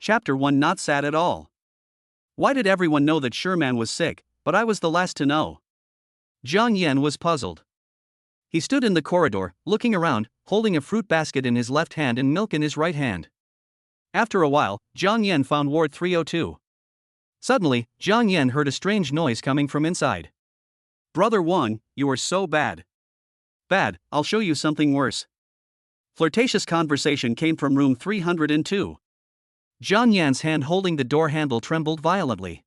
Chapter 1 Not sad at all. Why did everyone know that Sherman was sick, but I was the last to know? Jiang Yan was puzzled. He stood in the corridor, looking around, holding a fruit basket in his left hand and milk in his right hand. After a while, Jiang Yan found Ward 302. Suddenly, Jiang Yan heard a strange noise coming from inside. Brother Wang, you are so bad. Bad, I'll show you something worse. Flirtatious conversation came from room 302. Jiang Yan's hand holding the door handle trembled violently.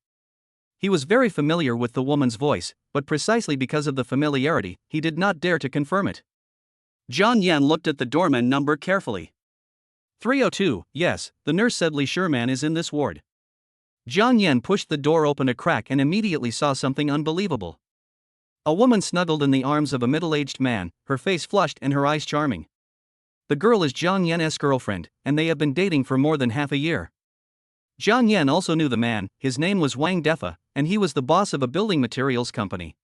He was very familiar with the woman's voice, but precisely because of the familiarity, he did not dare to confirm it. Jiang Yan looked at the doorman number carefully. 302, yes, the nurse said Li Sherman is in this ward. Jiang Yan pushed the door open a crack and immediately saw something unbelievable. A woman snuggled in the arms of a middle-aged man, her face flushed and her eyes charming. The girl is Jiang Yan's girlfriend, and they have been dating for more than half a year. Jiang Yan also knew the man, his name was Wang Defa, and he was the boss of a building materials company.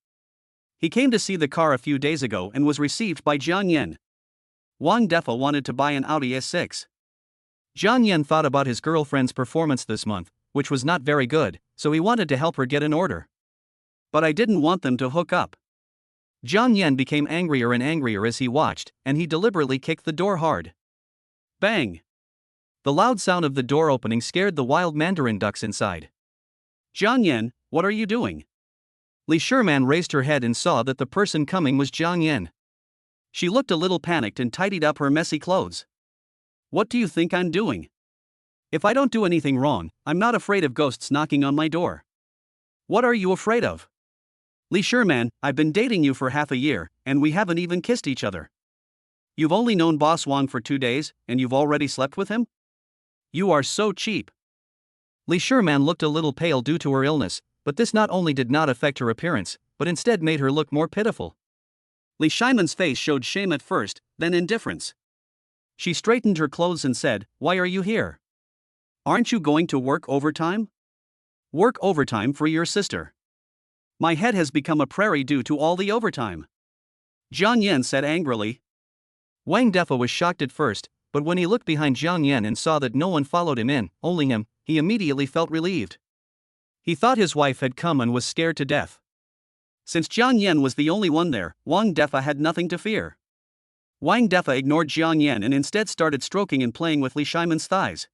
He came to see the car a few days ago and was received by Jiang Yan. Wang Defa wanted to buy an Audi S6. Jiang Yan thought about his girlfriend's performance this month, which was not very good, so he wanted to help her get an order. But I didn't want them to hook up. Jiang Yan became angrier and angrier as he watched, and he deliberately kicked the door hard. Bang! The loud sound of the door opening scared the wild mandarin ducks inside. Jiang Yan, what are you doing? Li Sherman raised her head and saw that the person coming was Jiang Yan. She looked a little panicked and tidied up her messy clothes. What do you think I'm doing? If I don't do anything wrong, I'm not afraid of ghosts knocking on my door. What are you afraid of? Li Sherman, I've been dating you for half a year, and we haven't even kissed each other. You've only known Boss Wang for 2 days, and you've already slept with him? You are so cheap. Li Sherman looked a little pale due to her illness, but this not only did not affect her appearance, but instead made her look more pitiful. Li Sherman's face showed shame at first, then indifference. She straightened her clothes and said, "Why are you here? Aren't you going to work overtime? Work overtime for your sister. My head has become a prairie due to all the overtime." Jiang Yan said angrily. Wang Defa was shocked at first, but when he looked behind Jiang Yan and saw that no one followed him in, only him, he immediately felt relieved. He thought his wife had come and was scared to death. Since Jiang Yan was the only one there, Wang Defa had nothing to fear. Wang Defa ignored Jiang Yan and instead started stroking and playing with Li Sherman's thighs.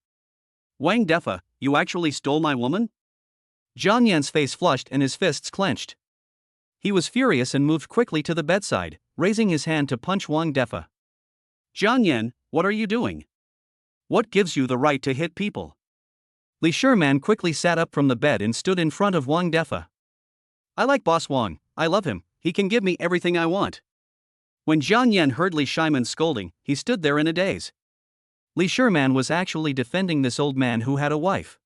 Wang Defa, you actually stole my woman? Jiang Yan's face flushed and his fists clenched. He was furious and moved quickly to the bedside, raising his hand to punch Wang Defa. Jiang Yan, what are you doing? What gives you the right to hit people? Li Sherman quickly sat up from the bed and stood in front of Wang Defa. I like Boss Wang, I love him, he can give me everything I want. When Jiang Yan heard Li Sherman scolding, he stood there in a daze. Li Sherman was actually defending this old man who had a wife.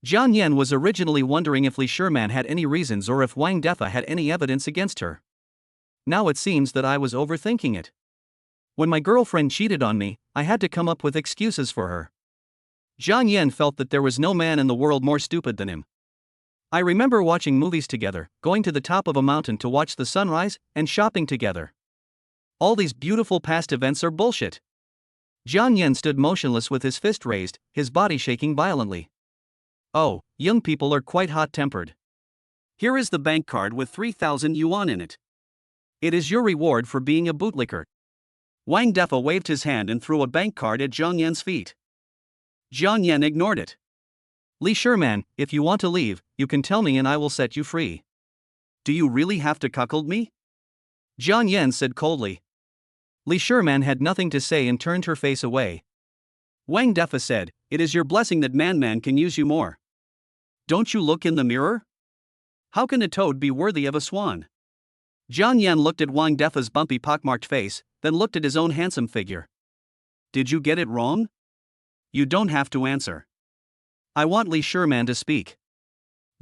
Jiang Yan was originally wondering if Li Sherman had any reasons or if Wang Defa had any evidence against her. Now it seems that I was overthinking it. When my girlfriend cheated on me, I had to come up with excuses for her. Jiang Yan felt that there was no man in the world more stupid than him. I remember watching movies together, going to the top of a mountain to watch the sunrise, and shopping together. All these beautiful past events are bullshit. Jiang Yan stood motionless with his fist raised, his body shaking violently. Oh, young people are quite hot-tempered. Here is the bank card with 3,000 yuan in it. It is your reward for being a bootlicker. Wang Defa waved his hand and threw a bank card at Jiang Yan's feet. Jiang Yan ignored it. Li Sherman, if you want to leave, you can tell me and I will set you free. Do you really have to cuckold me? Jiang Yan said coldly. Li Sherman had nothing to say and turned her face away. Wang Defa said, "It is your blessing that man can use you more. Don't you look in the mirror? How can a toad be worthy of a swan?" Jiang Yan looked at Wang Defa's bumpy pockmarked face, then looked at his own handsome figure. Did you get it wrong? You don't have to answer. I want Li Sherman to speak.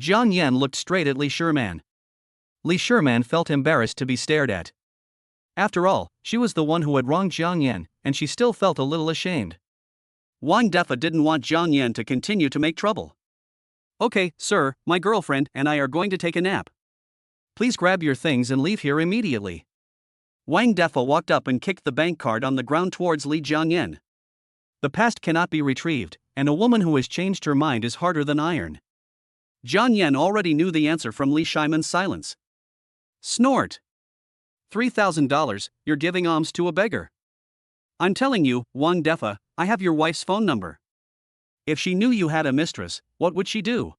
Jiang Yan looked straight at Li Sherman. Li Sherman felt embarrassed to be stared at. After all, she was the one who had wronged Jiang Yan, and she still felt a little ashamed. Wang Defa didn't want Jiang Yan to continue to make trouble. Okay, sir, my girlfriend and I are going to take a nap. Please grab your things and leave here immediately. Wang Defa walked up and kicked the bank card on the ground towards Li Jiang Yan. The past cannot be retrieved, and a woman who has changed her mind is harder than iron. Jiang Yan already knew the answer from Li Shimon's silence. Snort. $3,000, you're giving alms to a beggar. I'm telling you, Wang Defa, I have your wife's phone number. If she knew you had a mistress, what would she do?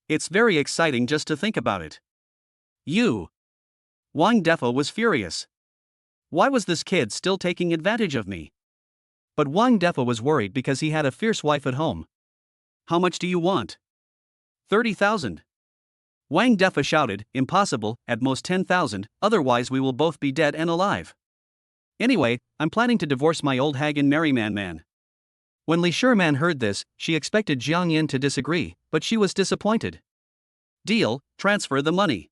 It's very exciting just to think about it. You. Wang Defa was furious. Why was this kid still taking advantage of me? But Wang Defa was worried because he had a fierce wife at home. How much do you want? 30,000. Wang Defa shouted, impossible, at most 10,000, otherwise we will both be dead and alive. Anyway, I'm planning to divorce my old hag and marry Man. When Li Shiman heard this, she expected Jiang Yan to disagree, but she was disappointed. Deal, transfer the money.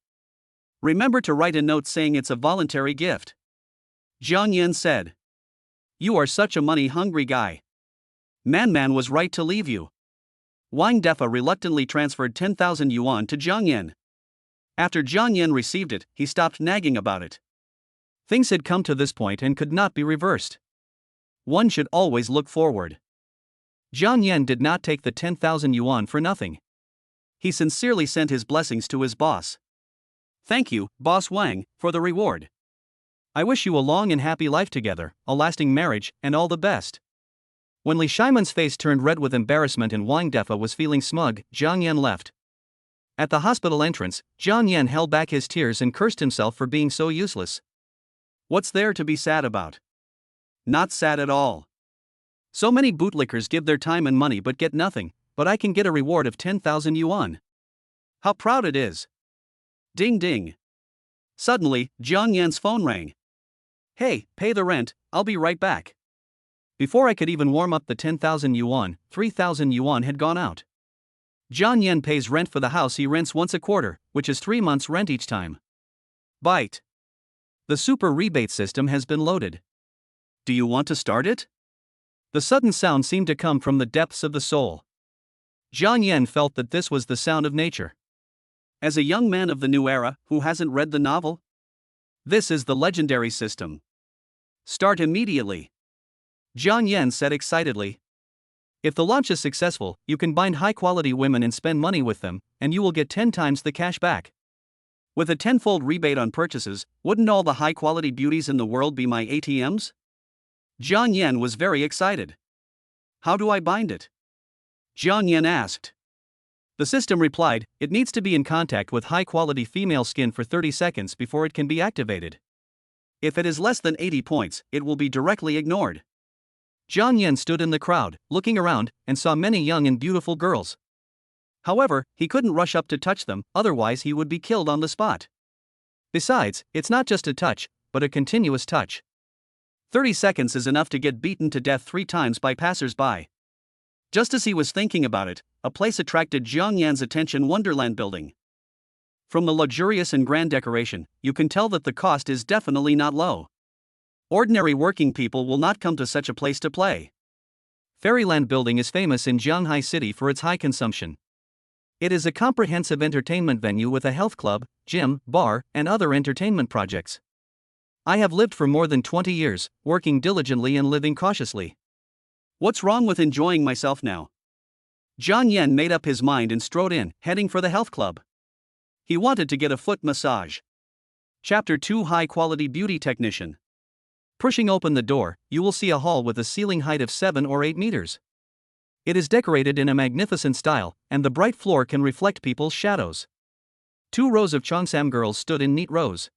Remember to write a note saying it's a voluntary gift. Jiang Yan said. You are such a money-hungry guy. Man was right to leave you. Wang Defa reluctantly transferred 10,000 yuan to Jiang Yan. After Jiang Yan received it, he stopped nagging about it. Things had come to this point and could not be reversed. One should always look forward. Jiang Yan did not take the 10,000 yuan for nothing. He sincerely sent his blessings to his boss. Thank you, Boss Wang, for the reward. I wish you a long and happy life together, a lasting marriage, and all the best. When Li Shimon's face turned red with embarrassment and Wang Defa was feeling smug, Jiang Yan left. At the hospital entrance, Jiang Yan held back his tears and cursed himself for being so useless. What's there to be sad about? Not sad at all. So many bootlickers give their time and money but get nothing, but I can get a reward of 10,000 yuan. How proud it is. Ding ding. Suddenly, Jiang Yan's phone rang. Hey, pay the rent, I'll be right back. Before I could even warm up the 10,000 yuan, 3,000 yuan had gone out. Jiang Yan pays rent for the house he rents once a quarter, which is 3 months' rent each time. Bite. The super rebate system has been loaded. Do you want to start it? The sudden sound seemed to come from the depths of the soul. Jiang Yan felt that this was the sound of nature. As a young man of the new era, who hasn't read the novel? This is the legendary system. Start immediately. Jiang Yan said excitedly. If the launch is successful, you can bind high-quality women and spend money with them, and you will get 10 times the cash back. With a 10-fold rebate on purchases, wouldn't all the high-quality beauties in the world be my ATMs? Jiang Yan was very excited. How do I bind it? Jiang Yan asked. The system replied, it needs to be in contact with high-quality female skin for 30 seconds before it can be activated. If it is less than 80 points, it will be directly ignored. Jiang Yan stood in the crowd, looking around, and saw many young and beautiful girls. However, he couldn't rush up to touch them, otherwise he would be killed on the spot. Besides, it's not just a touch, but a continuous touch. 30 seconds is enough to get beaten to death 3 times by passers-by. Just as he was thinking about it, a place attracted Jiang Yan's attention: Wonderland building. From the luxurious and grand decoration, you can tell that the cost is definitely not low. Ordinary working people will not come to such a place to play. Fairyland building is famous in Shanghai City for its high consumption. It is a comprehensive entertainment venue with a health club, gym, bar, and other entertainment projects. I have lived for more than 20 years, working diligently and living cautiously. What's wrong with enjoying myself now? Jiang Yan made up his mind and strode in, heading for the health club. He wanted to get a foot massage. Chapter 2: High-Quality Beauty Technician. Pushing open the door, you will see a hall with a ceiling height of 7 or 8 meters. It is decorated in a magnificent style, and the bright floor can reflect people's shadows. 2 rows of Cheongsam girls stood in neat rows.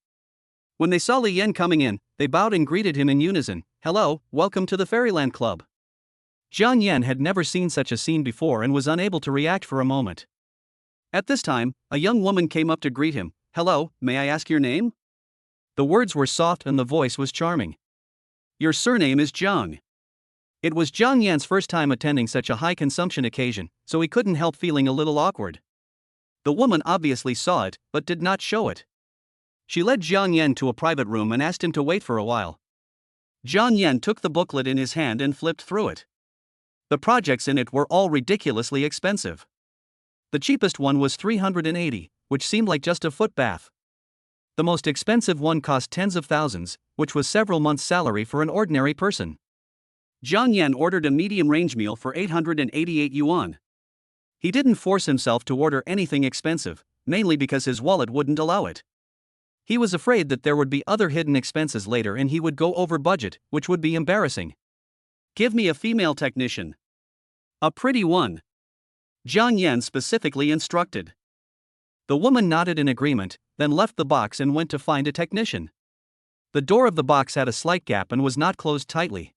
When they saw Li Yan coming in, they bowed and greeted him in unison. Hello, welcome to the Fairyland Club. Jiang Yan had never seen such a scene before and was unable to react for a moment. At this time, a young woman came up to greet him. Hello, may I ask your name? The words were soft and the voice was charming. Your surname is Jiang. It was Jiang Yan's first time attending such a high consumption occasion, so he couldn't help feeling a little awkward. The woman obviously saw it, but did not show it. She led Jiang Yan to a private room and asked him to wait for a while. Jiang Yan took the booklet in his hand and flipped through it. The projects in it were all ridiculously expensive. The cheapest one was 380, which seemed like just a foot bath. The most expensive one cost tens of thousands, which was several months' salary for an ordinary person. Jiang Yan ordered a medium-range meal for 888 yuan. He didn't force himself to order anything expensive, mainly because his wallet wouldn't allow it. He was afraid that there would be other hidden expenses later and he would go over budget, which would be embarrassing. Give me a female technician. A pretty one. Jiang Yan specifically instructed. The woman nodded in agreement, then left the box and went to find a technician. The door of the box had a slight gap and was not closed tightly.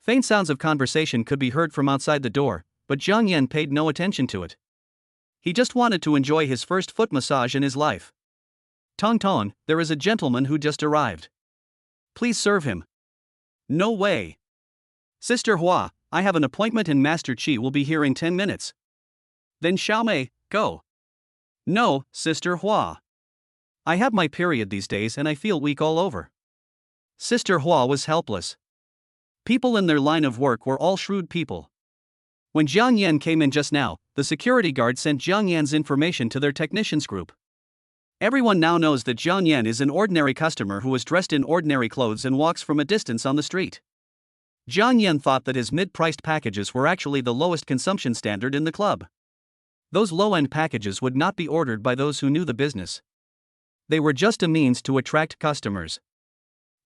Faint sounds of conversation could be heard from outside the door, but Jiang Yan paid no attention to it. He just wanted to enjoy his first foot massage in his life. Tong Tong, there is a gentleman who just arrived. Please serve him. No way. Sister Hua, I have an appointment and Master Qi will be here in 10 minutes. Then Xiaomei, go. No, Sister Hua. I have my period these days and I feel weak all over. Sister Hua was helpless. People in their line of work were all shrewd people. When Jiang Yan came in just now, the security guard sent Jiang Yan's information to their technicians group. Everyone now knows that Jiang Yan is an ordinary customer who is dressed in ordinary clothes and walks from a distance on the street. Jiang Yan thought that his mid-priced packages were actually the lowest consumption standard in the club. Those low-end packages would not be ordered by those who knew the business. They were just a means to attract customers.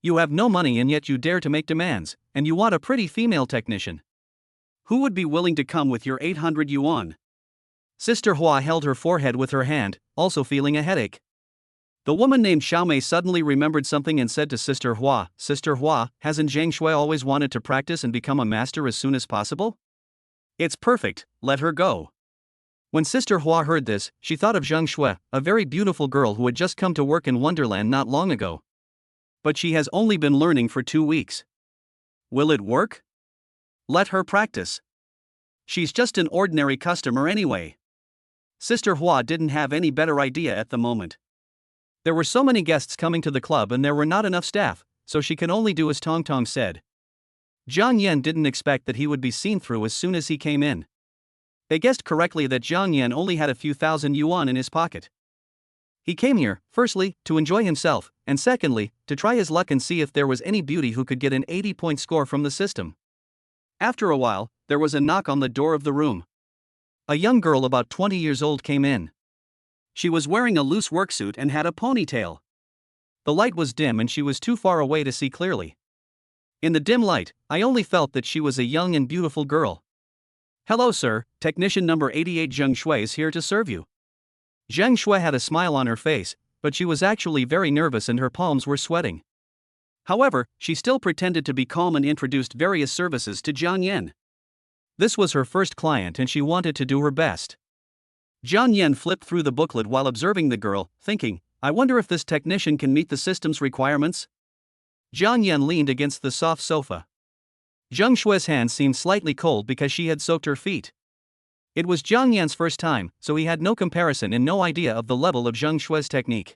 You have no money and yet you dare to make demands, and you want a pretty female technician. Who would be willing to come with your 800 yuan? Sister Hua held her forehead with her hand, also feeling a headache. The woman named Xiaomei suddenly remembered something and said to Sister Hua, Sister Hua, hasn't Jang Shu always wanted to practice and become a master as soon as possible? It's perfect, let her go. When Sister Hua heard this, she thought of Zhang Shui, a very beautiful girl who had just come to work in Wonderland not long ago. But she has only been learning for 2 weeks. Will it work? Let her practice. She's just an ordinary customer anyway. Sister Hua didn't have any better idea at the moment. There were so many guests coming to the club and there were not enough staff, so she could only do as Tong Tong said. Jiang Yan didn't expect that he would be seen through as soon as he came in. They guessed correctly that Jiang Yan only had a few thousand yuan in his pocket. He came here, firstly, to enjoy himself, and secondly, to try his luck and see if there was any beauty who could get an 80-point score from the system. After a while, there was a knock on the door of the room. A young girl about 20 years old came in. She was wearing a loose worksuit and had a ponytail. The light was dim and she was too far away to see clearly. In the dim light, I only felt that she was a young and beautiful girl. Hello sir, technician number 88 Zhang Shui is here to serve you. Zhang Shui had a smile on her face, but she was actually very nervous and her palms were sweating. However, she still pretended to be calm and introduced various services to Jiang Yan. This was her first client and she wanted to do her best. Jiang Yan flipped through the booklet while observing the girl, thinking, I wonder if this technician can meet the system's requirements? Jiang Yan leaned against the soft sofa. Zhang Shui's hands seemed slightly cold because she had soaked her feet. It was Jiang Yan's first time, so he had no comparison and no idea of the level of Zhang Shui's technique.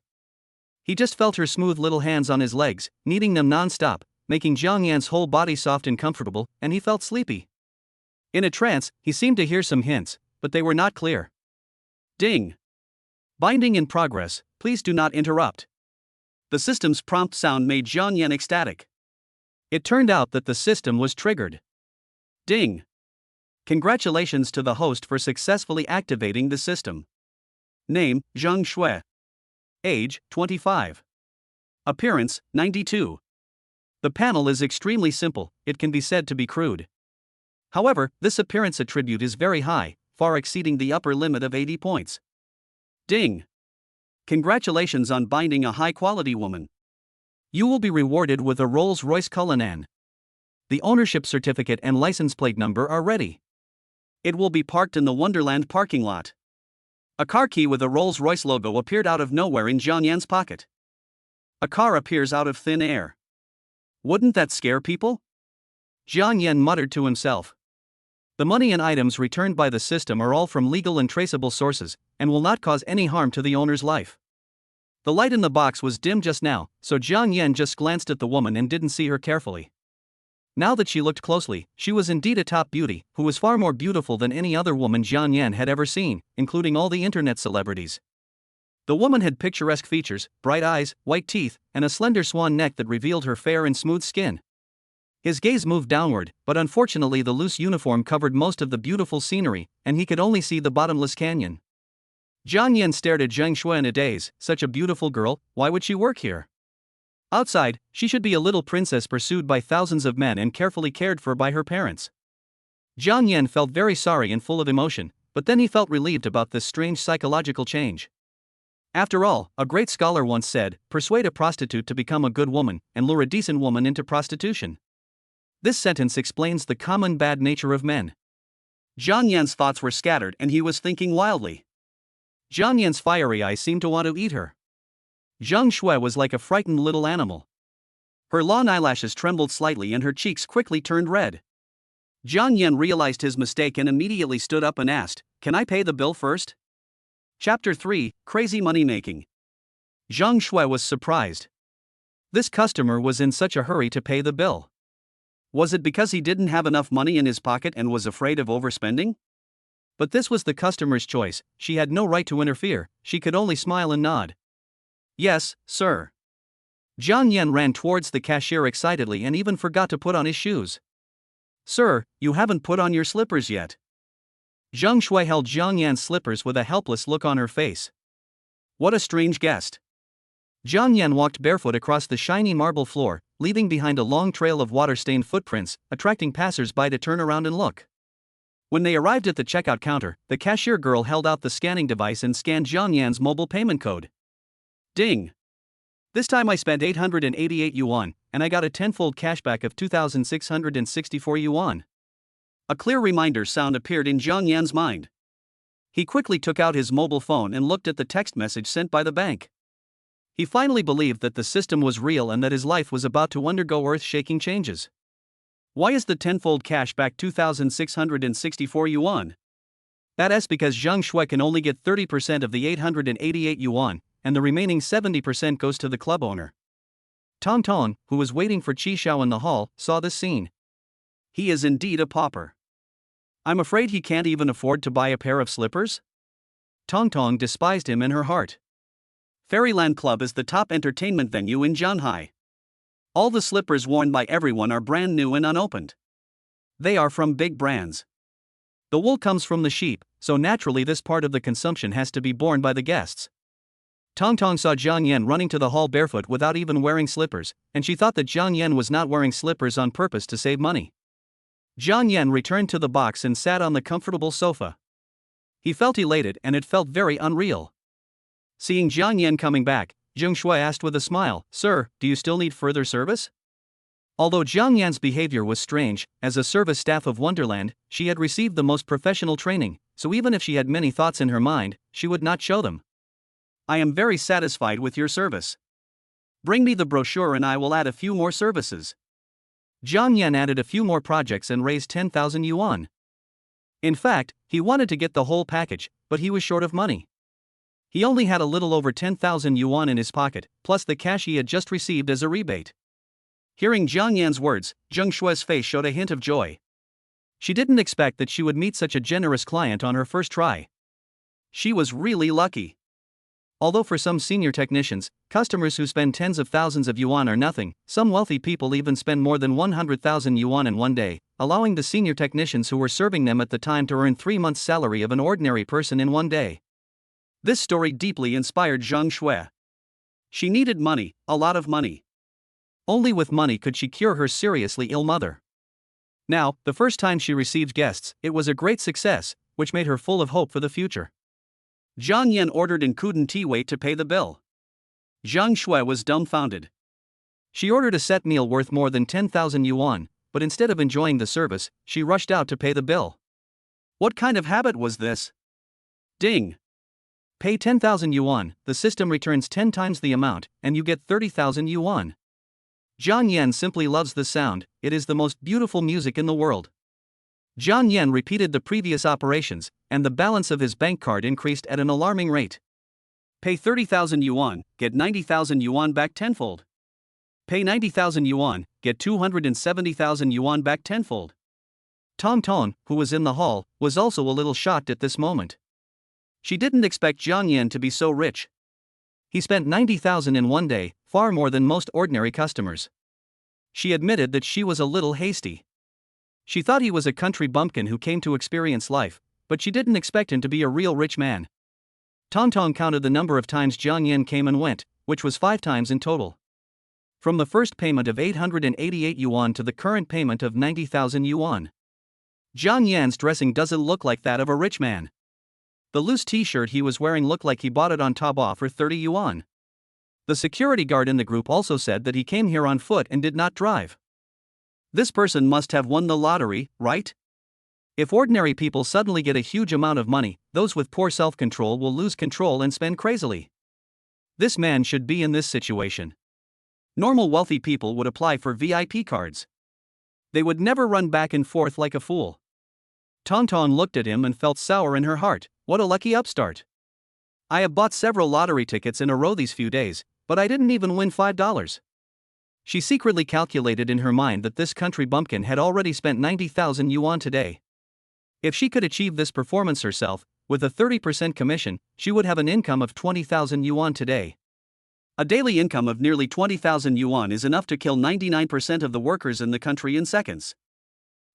He just felt her smooth little hands on his legs, kneading them non-stop, making Jiang Yan's whole body soft and comfortable, and he felt sleepy. In a trance, he seemed to hear some hints, but they were not clear. Ding! Binding in progress, please do not interrupt. The system's prompt sound made Jiang Yan ecstatic. It turned out that the system was triggered. Ding! Congratulations to the host for successfully activating the system. Name, Zhang Shui. Age, 25. Appearance, 92. The panel is extremely simple, it can be said to be crude. However, this appearance attribute is very high, far exceeding the upper limit of 80 points. Ding! Congratulations on binding a high-quality woman. You will be rewarded with a Rolls-Royce Cullinan. The ownership certificate and license plate number are ready. It will be parked in the Wonderland parking lot. A car key with a Rolls-Royce logo appeared out of nowhere in Jiang Yan's pocket. A car appears out of thin air. Wouldn't that scare people? Jiang Yan muttered to himself. The money and items returned by the system are all from legal and traceable sources, and will not cause any harm to the owner's life. The light in the box was dim just now, so Jiang Yan just glanced at the woman and didn't see her carefully. Now that she looked closely, she was indeed a top beauty, who was far more beautiful than any other woman Jiang Yan had ever seen, including all the internet celebrities. The woman had picturesque features, bright eyes, white teeth, and a slender swan neck that revealed her fair and smooth skin. His gaze moved downward, but unfortunately the loose uniform covered most of the beautiful scenery, and he could only see the bottomless canyon. Jiang Yan stared at Jang Shu in a daze. Such a beautiful girl, why would she work here? Outside, she should be a little princess pursued by thousands of men and carefully cared for by her parents. Jiang Yan felt very sorry and full of emotion, but then he felt relieved about this strange psychological change. After all, a great scholar once said, persuade a prostitute to become a good woman, and lure a decent woman into prostitution. This sentence explains the common bad nature of men. Jiang Yan's thoughts were scattered and he was thinking wildly. Jiang Yan's fiery eyes seemed to want to eat her. Zhang Shui was like a frightened little animal. Her long eyelashes trembled slightly and her cheeks quickly turned red. Jiang Yan realized his mistake and immediately stood up and asked, "Can I pay the bill first?" Chapter 3, Crazy Money Making. Zhang Shui was surprised. This customer was in such a hurry to pay the bill. Was it because he didn't have enough money in his pocket and was afraid of overspending? But this was the customer's choice, she had no right to interfere, she could only smile and nod. "Yes, sir." Jiang Yan ran towards the cashier excitedly and even forgot to put on his shoes. "Sir, you haven't put on your slippers yet." Zhang Shui held Jiang Yan's slippers with a helpless look on her face. What a strange guest. Jiang Yan walked barefoot across the shiny marble floor, leaving behind a long trail of water-stained footprints, attracting passers-by to turn around and look. When they arrived at the checkout counter, the cashier girl held out the scanning device and scanned Jiang Yan's mobile payment code. Ding! This time I spent 888 yuan, and I got a tenfold cashback of 2,664 yuan. A clear reminder sound appeared in Jiang Yan's mind. He quickly took out his mobile phone and looked at the text message sent by the bank. He finally believed that the system was real and that his life was about to undergo earth-shaking changes. Why is the tenfold cash back 2,664 yuan? That's because Zhang Shui can only get 30% of the 888 yuan, and the remaining 70% goes to the club owner. Tong Tong, who was waiting for Qi Xiao in the hall, saw this scene. He is indeed a pauper. I'm afraid he can't even afford to buy a pair of slippers? Tong Tong despised him in her heart. Fairyland Club is the top entertainment venue in Zhanghai. All the slippers worn by everyone are brand new and unopened. They are from big brands. The wool comes from the sheep, so naturally this part of the consumption has to be borne by the guests. Tong Tong saw Jiang Yan running to the hall barefoot without even wearing slippers, and she thought that Jiang Yan was not wearing slippers on purpose to save money. Jiang Yan returned to the box and sat on the comfortable sofa. He felt elated and it felt very unreal. Seeing Jiang Yan coming back, Zhang Shui asked with a smile, "Sir, do you still need further service?" Although Jiang Yan's behavior was strange, as a service staff of Wonderland, she had received the most professional training, so even if she had many thoughts in her mind, she would not show them. I am very satisfied with your service. Bring me the brochure and I will add a few more services. Jiang Yan added a few more projects and raised 10,000 yuan. In fact, he wanted to get the whole package, but he was short of money. He only had a little over 10,000 yuan in his pocket, plus the cash he had just received as a rebate. Hearing Jiang Yan's words, Zhang Shui's face showed a hint of joy. She didn't expect that she would meet such a generous client on her first try. She was really lucky. Although for some senior technicians, customers who spend tens of thousands of yuan are nothing, some wealthy people even spend more than 100,000 yuan in one day, allowing the senior technicians who were serving them at the time to earn 3 months' salary of an ordinary person in one day. This story deeply inspired Zhang Shui. She needed money, a lot of money. Only with money could she cure her seriously ill mother. Now, the first time she received guests, it was a great success, which made her full of hope for the future. Jiang Yan ordered and couldn't wait to pay the bill. Zhang Shui was dumbfounded. She ordered a set meal worth more than 10,000 yuan, but instead of enjoying the service, she rushed out to pay the bill. What kind of habit was this? Ding! Pay 10,000 yuan, the system returns 10 times the amount, and you get 30,000 yuan. Jiang Yan simply loves the sound, it is the most beautiful music in the world. Jiang Yan repeated the previous operations, and the balance of his bank card increased at an alarming rate. Pay 30,000 yuan, get 90,000 yuan back tenfold. Pay 90,000 yuan, get 270,000 yuan back tenfold. Tong Tong, who was in the hall, was also a little shocked at this moment. She didn't expect Jiang Yan to be so rich. He spent 90,000 in one day, far more than most ordinary customers. She admitted that she was a little hasty. She thought he was a country bumpkin who came to experience life, but she didn't expect him to be a real rich man. Tong counted the number of times Jiang Yan came and went, which was 5 times in total. From the first payment of 888 yuan to the current payment of 90,000 yuan. Jiang Yan's dressing doesn't look like that of a rich man. The loose t-shirt he was wearing looked like he bought it on Taobao for 30 yuan. The security guard in the group also said that he came here on foot and did not drive. This person must have won the lottery, right? If ordinary people suddenly get a huge amount of money, those with poor self-control will lose control and spend crazily. This man should be in this situation. Normal wealthy people would apply for VIP cards. They would never run back and forth like a fool. Tong looked at him and felt sour in her heart. What a lucky upstart. I have bought several lottery tickets in a row these few days, but I didn't even win $5. She secretly calculated in her mind that this country bumpkin had already spent 90,000 yuan today. If she could achieve this performance herself, with a 30% commission, she would have an income of 20,000 yuan today. A daily income of nearly 20,000 yuan is enough to kill 99% of the workers in the country in seconds.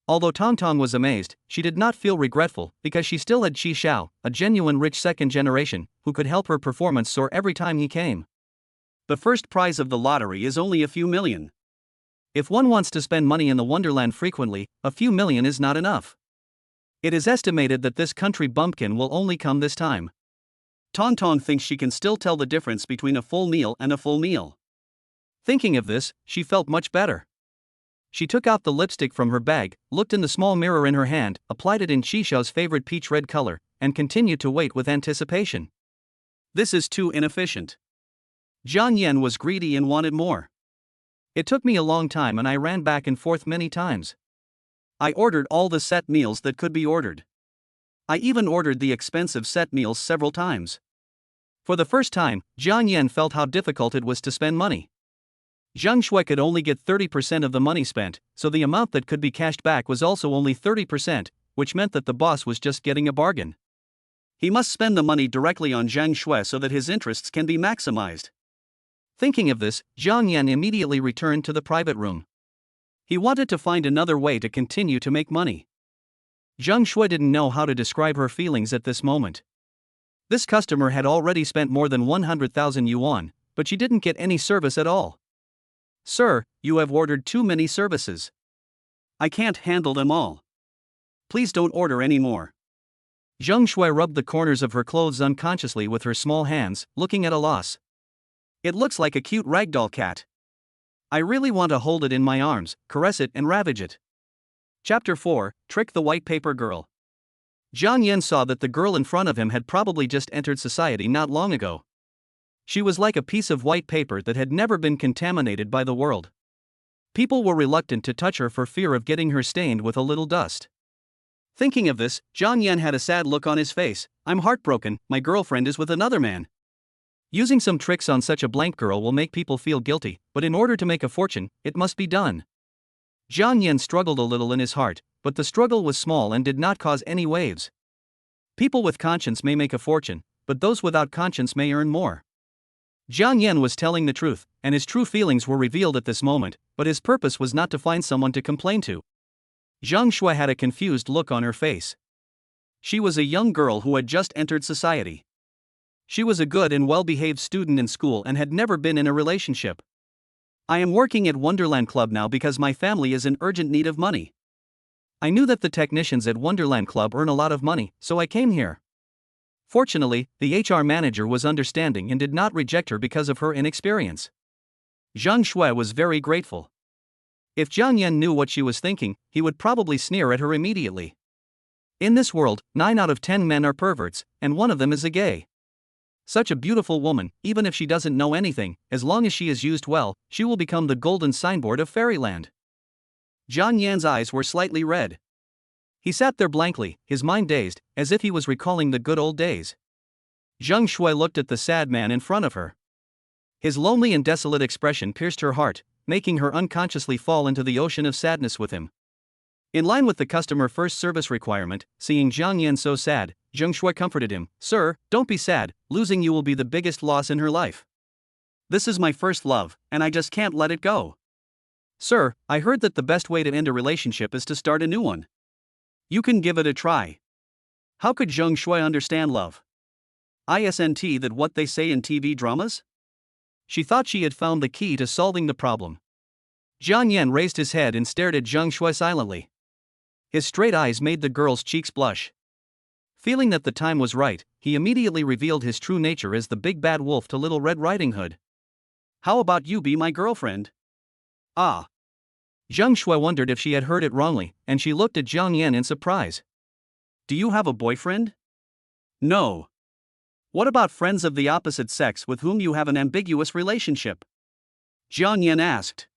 Although Tong was amazed, she did not feel regretful because she still had Qi Xiao, a genuine rich second generation, who could help her performance soar every time he came. The first prize of the lottery is only a few million. If one wants to spend money in the Wonderland frequently, a few million is not enough. It is estimated that this country bumpkin will only come this time. Tong thinks she can still tell the difference between a full meal and a full meal. Thinking of this, she felt much better. She took out the lipstick from her bag, looked in the small mirror in her hand, applied it in Qi Xiao's favorite peach red color, and continued to wait with anticipation. This is too inefficient. Jiang Yan was greedy and wanted more. It took me a long time and I ran back and forth many times. I ordered all the set meals that could be ordered. I even ordered the expensive set meals several times. For the first time, Jiang Yan felt how difficult it was to spend money. Zhang Shui could only get 30% of the money spent, so the amount that could be cashed back was also only 30%, which meant that the boss was just getting a bargain. He must spend the money directly on Zhang Shui so that his interests can be maximized. Thinking of this, Jiang Yan immediately returned to the private room. He wanted to find another way to continue to make money. Zhang Shui didn't know how to describe her feelings at this moment. This customer had already spent more than 100,000 yuan, but she didn't get any service at all. Sir, you have ordered too many services. I can't handle them all. Please don't order any more. Zhang Shui rubbed the corners of her clothes unconsciously with her small hands, looking at a loss. It looks like a cute ragdoll cat. I really want to hold it in my arms, caress it and ravage it. Chapter 4, Trick the White Paper Girl. Jiang Yan saw that the girl in front of him had probably just entered society not long ago. She was like a piece of white paper that had never been contaminated by the world. People were reluctant to touch her for fear of getting her stained with a little dust. Thinking of this, Jiang Yan had a sad look on his face. I'm heartbroken, my girlfriend is with another man. Using some tricks on such a blank girl will make people feel guilty, but in order to make a fortune, it must be done. Jiang Yan struggled a little in his heart, but the struggle was small and did not cause any waves. People with conscience may make a fortune, but those without conscience may earn more. Jiang Yan was telling the truth, and his true feelings were revealed at this moment, but his purpose was not to find someone to complain to. Zhang Shui had a confused look on her face. She was a young girl who had just entered society. She was a good and well-behaved student in school and had never been in a relationship. I am working at Wonderland Club now because my family is in urgent need of money. I knew that the technicians at Wonderland Club earn a lot of money, so I came here. Fortunately, the HR manager was understanding and did not reject her because of her inexperience. Zhang Shui was very grateful. If Jiang Yan knew what she was thinking, he would probably sneer at her immediately. In this world, 9 out of 10 men are perverts, and one of them is a gay. Such a beautiful woman, even if she doesn't know anything, as long as she is used well, she will become the golden signboard of fairyland. Jiang Yan's eyes were slightly red. He sat there blankly, his mind dazed, as if he was recalling the good old days. Zhang Shui looked at the sad man in front of her. His lonely and desolate expression pierced her heart, making her unconsciously fall into the ocean of sadness with him. In line with the customer first service requirement, seeing Jiang Yan so sad, Zhang Shui comforted him. Sir, don't be sad, losing you will be the biggest loss in her life. This is my first love, and I just can't let it go. Sir, I heard that the best way to end a relationship is to start a new one. You can give it a try. How could Jang Shu understand love? Isn't that what they say in TV dramas? She thought she had found the key to solving the problem. Jiang Yan raised his head and stared at Jang Shu silently. His straight eyes made the girl's cheeks blush. Feeling that the time was right, he immediately revealed his true nature as the big bad wolf to Little Red Riding Hood. How about you be my girlfriend? Ah. Jang Shu wondered if she had heard it wrongly, and she looked at Jiang Yan in surprise. Do you have a boyfriend? No. What about friends of the opposite sex with whom you have an ambiguous relationship? Jiang Yan asked.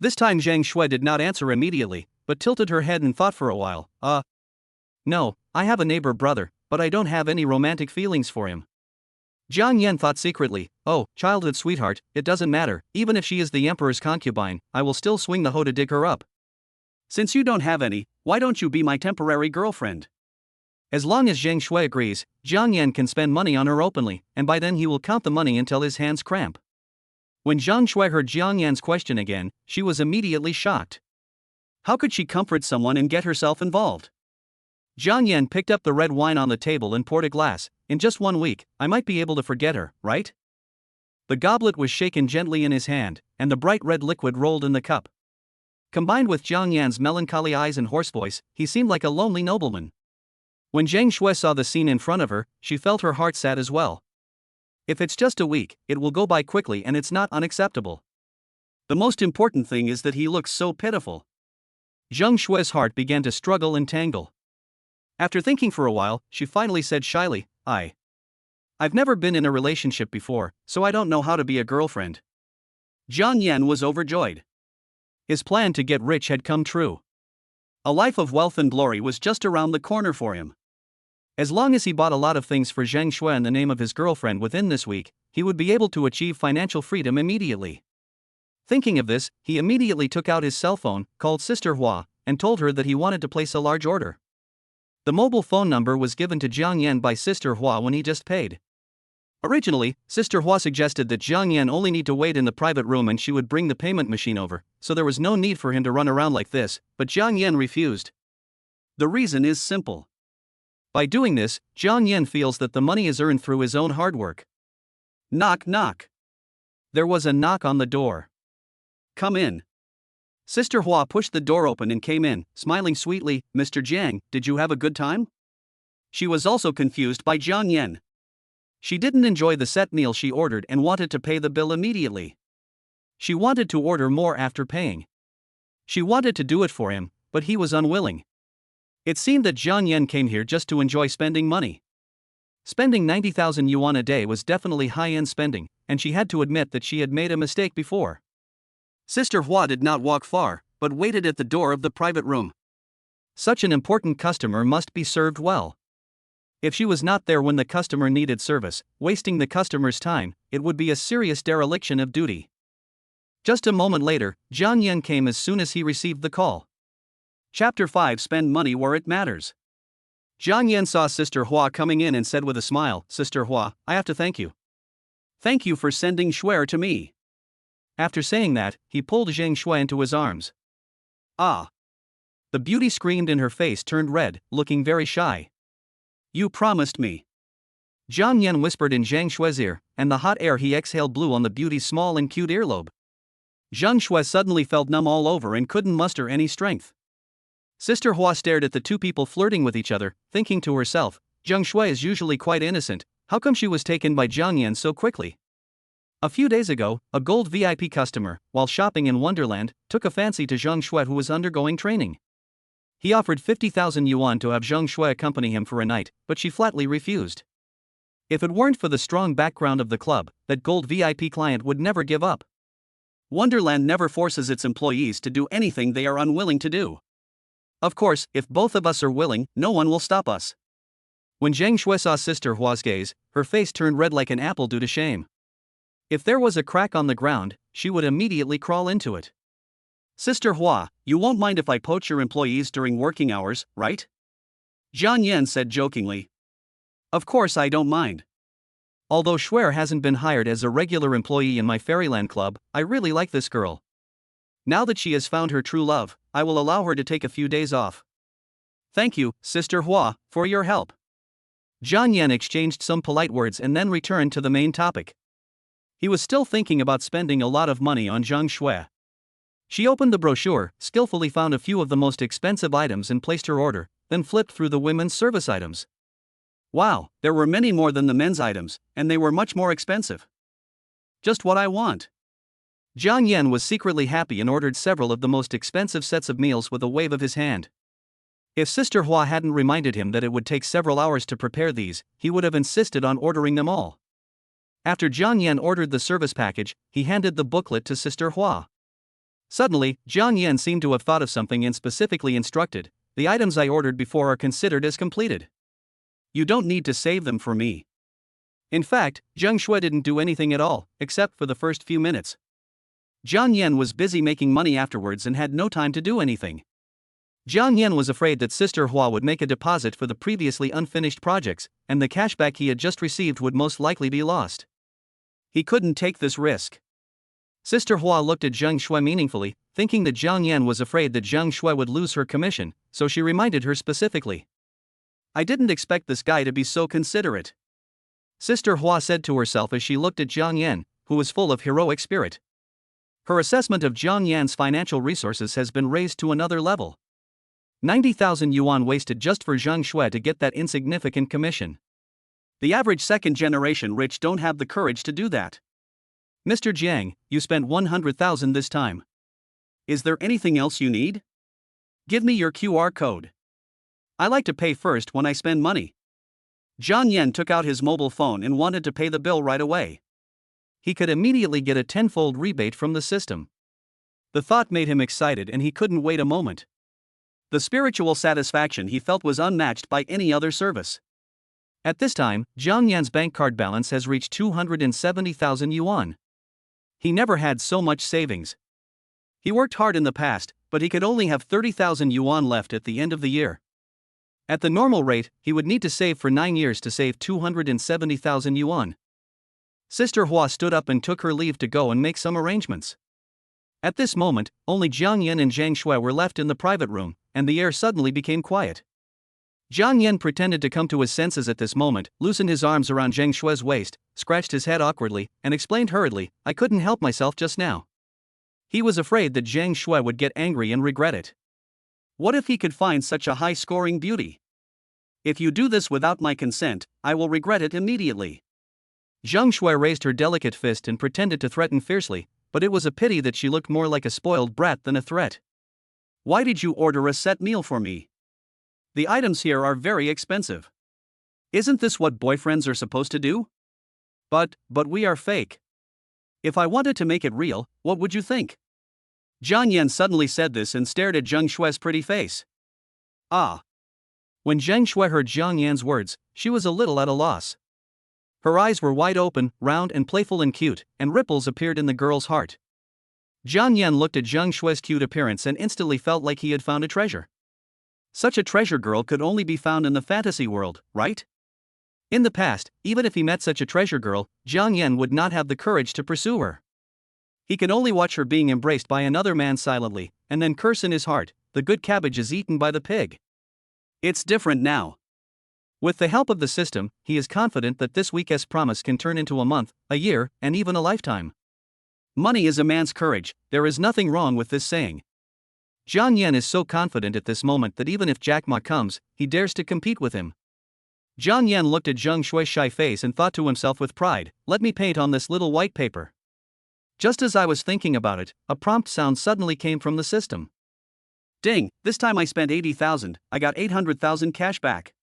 This time Zhang Shui did not answer immediately, but tilted her head and thought for a while. No, I have a neighbor brother, but I don't have any romantic feelings for him. Jiang Yan thought secretly, oh, childhood sweetheart, it doesn't matter, even if she is the emperor's concubine, I will still swing the hoe to dig her up. Since you don't have any, why don't you be my temporary girlfriend? As long as Zhang Shui agrees, Jiang Yan can spend money on her openly, and by then he will count the money until his hands cramp. When Zhang Shui heard Jiang Yan's question again, she was immediately shocked. How could she comfort someone and get herself involved? Jiang Yan picked up the red wine on the table and poured a glass. In just 1 week, I might be able to forget her, right? The goblet was shaken gently in his hand, and the bright red liquid rolled in the cup. Combined with Jiang Yan's melancholy eyes and hoarse voice, he seemed like a lonely nobleman. When Zhang Shui saw the scene in front of her, she felt her heart sad as well. If it's just a week, it will go by quickly and it's not unacceptable. The most important thing is that he looks so pitiful. Zhang Shui's heart began to struggle and tangle. After thinking for a while, she finally said shyly, I've never been in a relationship before, so I don't know how to be a girlfriend. Jiang Yan was overjoyed. His plan to get rich had come true. A life of wealth and glory was just around the corner for him. As long as he bought a lot of things for Zhang Shui in the name of his girlfriend within this week, he would be able to achieve financial freedom immediately. Thinking of this, he immediately took out his cell phone, called Sister Hua, and told her that he wanted to place a large order. The mobile phone number was given to Jiang Yan by Sister Hua when he just paid. Originally, Sister Hua suggested that Jiang Yan only need to wait in the private room and she would bring the payment machine over, so there was no need for him to run around like this, but Jiang Yan refused. The reason is simple. By doing this, Jiang Yan feels that the money is earned through his own hard work. Knock knock. There was a knock on the door. Come in. Sister Hua pushed the door open and came in, smiling sweetly. Mr. Jiang, did you have a good time? She was also confused by Jiang Yan. She didn't enjoy the set meal she ordered and wanted to pay the bill immediately. She wanted to order more after paying. She wanted to do it for him, but he was unwilling. It seemed that Jiang Yan came here just to enjoy spending money. Spending 90,000 yuan a day was definitely high-end spending, and she had to admit that she had made a mistake before. Sister Hua did not walk far, but waited at the door of the private room. Such an important customer must be served well. If she was not there when the customer needed service, wasting the customer's time, it would be a serious dereliction of duty. Just a moment later, Jiang Yan came as soon as he received the call. Chapter 5 Spend money where it matters. Jiang Yan saw Sister Hua coming in and said with a smile, Sister Hua, I have to thank you. Thank you for sending Shuer to me. After saying that, he pulled Zhang Shui into his arms. Ah! The beauty screamed and her face turned red, looking very shy. You promised me. Jiang Yan whispered in Zhang Shui's ear, and the hot air he exhaled blew on the beauty's small and cute earlobe. Zhang Shui suddenly felt numb all over and couldn't muster any strength. Sister Hua stared at the two people flirting with each other, thinking to herself, Zhang Shui is usually quite innocent, how come she was taken by Jiang Yan so quickly? A few days ago, a gold VIP customer, while shopping in Wonderland, took a fancy to Zhang Shui who was undergoing training. He offered 50,000 yuan to have Zhang Shui accompany him for a night, but she flatly refused. If it weren't for the strong background of the club, that gold VIP client would never give up. Wonderland never forces its employees to do anything they are unwilling to do. Of course, if both of us are willing, no one will stop us. When Zhang Shui saw Sister Hua's gaze, her face turned red like an apple due to shame. If there was a crack on the ground, she would immediately crawl into it. Sister Hua, you won't mind if I poach your employees during working hours, right? Jiang Yan said jokingly. Of course I don't mind. Although Shuer hasn't been hired as a regular employee in my Fairyland club, I really like this girl. Now that she has found her true love, I will allow her to take a few days off. Thank you, Sister Hua, for your help. Jiang Yan exchanged some polite words and then returned to the main topic. He was still thinking about spending a lot of money on Jang Shu. She opened the brochure, skillfully found a few of the most expensive items and placed her order, then flipped through the women's service items. Wow, there were many more than the men's items, and they were much more expensive. Just what I want. Jiang Yan was secretly happy and ordered several of the most expensive sets of meals with a wave of his hand. If Sister Hua hadn't reminded him that it would take several hours to prepare these, he would have insisted on ordering them all. After Jiang Yan ordered the service package, he handed the booklet to Sister Hua. Suddenly, Jiang Yan seemed to have thought of something and specifically instructed, "The items I ordered before are considered as completed. You don't need to save them for me." In fact, Zhang Shui didn't do anything at all, except for the first few minutes. Jiang Yan was busy making money afterwards and had no time to do anything. Jiang Yan was afraid that Sister Hua would make a deposit for the previously unfinished projects, and the cashback he had just received would most likely be lost. He couldn't take this risk. Sister Hua looked at Zhang Shui meaningfully, thinking that Jiang Yan was afraid that Zhang Shui would lose her commission, so she reminded her specifically. "I didn't expect this guy to be so considerate," Sister Hua said to herself as she looked at Jiang Yan, who was full of heroic spirit. Her assessment of Jiang Yan's financial resources has been raised to another level. 90,000 yuan wasted just for Zhang Shui to get that insignificant commission. The average second-generation rich don't have the courage to do that. "Mr. Jiang, you spent 100,000 this time. Is there anything else you need? Give me your QR code. I like to pay first when I spend money." Jiang Yan took out his mobile phone and wanted to pay the bill right away. He could immediately get a tenfold rebate from the system. The thought made him excited and he couldn't wait a moment. The spiritual satisfaction he felt was unmatched by any other service. At this time, Jiang Yan's bank card balance has reached 270,000 yuan. He never had so much savings. He worked hard in the past, but he could only have 30,000 yuan left at the end of the year. At the normal rate, he would need to save for 9 years to save 270,000 yuan. Sister Hua stood up and took her leave to go and make some arrangements. At this moment, only Jiang Yan and Zhang Shui were left in the private room, and the air suddenly became quiet. Jiang Yan pretended to come to his senses at this moment, loosened his arms around Zhang Shui's waist, scratched his head awkwardly, and explained hurriedly, "I couldn't help myself just now." He was afraid that Zhang Shui would get angry and regret it. What if he could find such a high-scoring beauty? "If you do this without my consent, I will regret it immediately." Zhang Shui raised her delicate fist and pretended to threaten fiercely, but it was a pity that she looked more like a spoiled brat than a threat. "Why did you order a set meal for me? The items here are very expensive. Isn't this what boyfriends are supposed to do? But we are fake. If I wanted to make it real, what would you think?" Jiang Yan suddenly said this and stared at Zhang Shui's pretty face. Ah. When Zhang Shui heard Jiang Yan's words, she was a little at a loss. Her eyes were wide open, round and playful and cute, and ripples appeared in the girl's heart. Jiang Yan looked at Zhang Shui's cute appearance and instantly felt like he had found a treasure. Such a treasure girl could only be found in the fantasy world, right? In the past, even if he met such a treasure girl, Jiang Yan would not have the courage to pursue her. He could only watch her being embraced by another man silently, and then curse in his heart, "The good cabbage is eaten by the pig." It's different now. With the help of the system, he is confident that this week's promise can turn into a month, a year, and even a lifetime. Money is a man's courage, there is nothing wrong with this saying. Jiang Yan is so confident at this moment that even if Jack Ma comes, he dares to compete with him. Jiang Yan looked at Zhang Shui's shy face and thought to himself with pride, "Let me paint on this little white paper." Just as I was thinking about it, a prompt sound suddenly came from the system. "Ding, this time I spent 80,000, I got 800,000 cash back."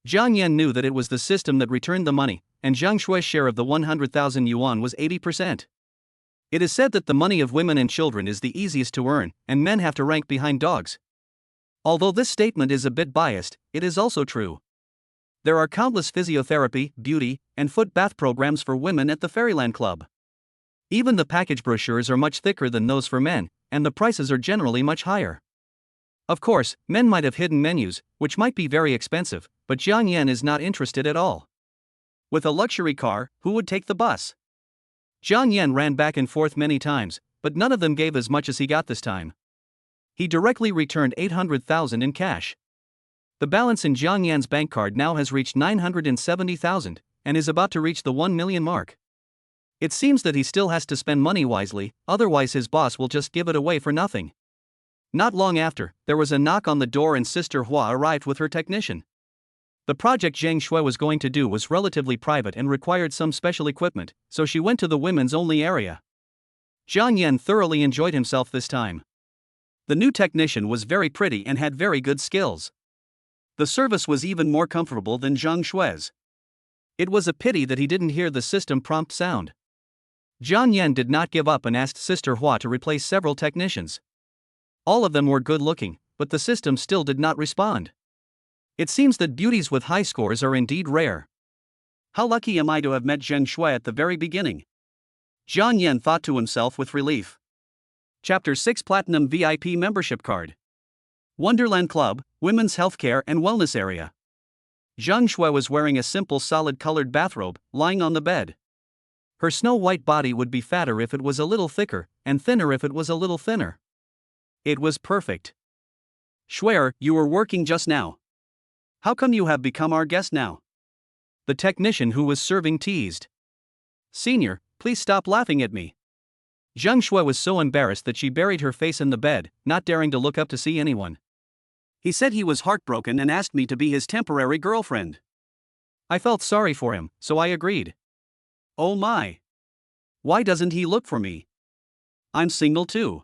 Jiang Yan knew that it was the system that returned the money, and Zhang Shui's share of the 100,000 yuan was 80%. It is said that the money of women and children is the easiest to earn, and men have to rank behind dogs. Although this statement is a bit biased, it is also true. There are countless physiotherapy, beauty, and foot bath programs for women at the Fairyland Club. Even the package brochures are much thicker than those for men, and the prices are generally much higher. Of course, men might have hidden menus, which might be very expensive, but Jiang Yan is not interested at all. With a luxury car, who would take the bus? Jiang Yan ran back and forth many times, but none of them gave as much as he got this time. He directly returned 800,000 in cash. The balance in Jiang Yan's bank card now has reached 970,000 and is about to reach the 1 million mark. It seems that he still has to spend money wisely, otherwise his boss will just give it away for nothing. Not long after, there was a knock on the door and Sister Hua arrived with her technician. The project Jang Shu was going to do was relatively private and required some special equipment, so she went to the women's only area. Jiang Yan thoroughly enjoyed himself this time. The new technician was very pretty and had very good skills. The service was even more comfortable than Jiang Shu's. It was a pity that he didn't hear the system prompt sound. Jiang Yan did not give up and asked Sister Hua to replace several technicians. All of them were good looking, but the system still did not respond. It seems that beauties with high scores are indeed rare. How lucky am I to have met Zheng Shui at the very beginning? Jiang Yan thought to himself with relief. Chapter 6 Platinum VIP Membership Card. Wonderland Club, Women's Healthcare and Wellness Area. Zhang Shui was wearing a simple solid-colored bathrobe, lying on the bed. Her snow-white body would be fatter if it was a little thicker, and thinner if it was a little thinner. It was perfect. Shui, you were working just now. How come you have become our guest now? The technician who was serving teased. Senior, please stop laughing at me. Zhang Shui was so embarrassed that she buried her face in the bed, not daring to look up to see anyone. He said he was heartbroken and asked me to be his temporary girlfriend. I felt sorry for him, so I agreed. Oh my. Why doesn't he look for me? I'm single too.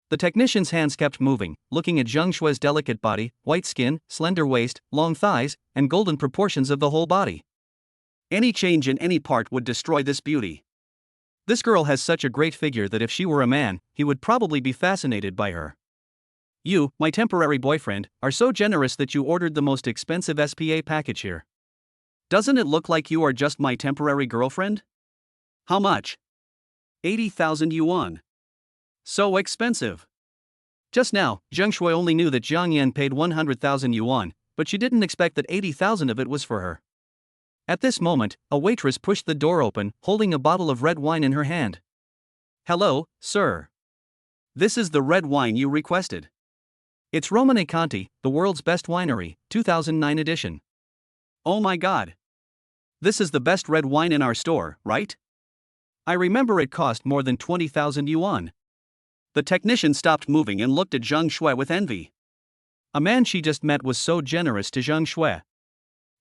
The technician's hands kept moving, looking at Zhang Shui's delicate body, white skin, slender waist, long thighs, and golden proportions of the whole body. Any change in any part would destroy this beauty. This girl has such a great figure that if she were a man, he would probably be fascinated by her. You, my temporary boyfriend, are so generous that you ordered the most expensive SPA package here. Doesn't it look like you are just my temporary girlfriend? How much? 80,000 yuan. So expensive. Just now, Zheng Shui only knew that Jiang Yan paid 100,000 yuan, but she didn't expect that 80,000 of it was for her. At this moment, a waitress pushed the door open, holding a bottle of red wine in her hand. Hello, sir. This is the red wine you requested. It's Romane Conti, the world's best winery, 2009 edition. Oh my god. This is the best red wine in our store, right? I remember it cost more than 20,000 yuan. The technician stopped moving and looked at Zhang Shui with envy. A man she just met was so generous to Zhang Shui.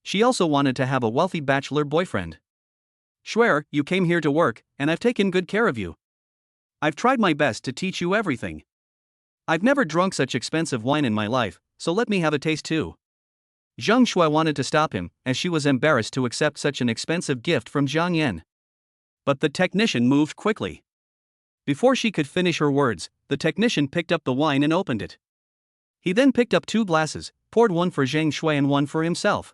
She also wanted to have a wealthy bachelor boyfriend. Shui, you came here to work, and I've taken good care of you. I've tried my best to teach you everything. I've never drunk such expensive wine in my life, so let me have a taste too. Zhang Shui wanted to stop him, as she was embarrassed to accept such an expensive gift from Jiang Yan. But the technician moved quickly. Before she could finish her words, the technician picked up the wine and opened it. He then picked up 2 glasses, poured one for Zhang Shui and one for himself.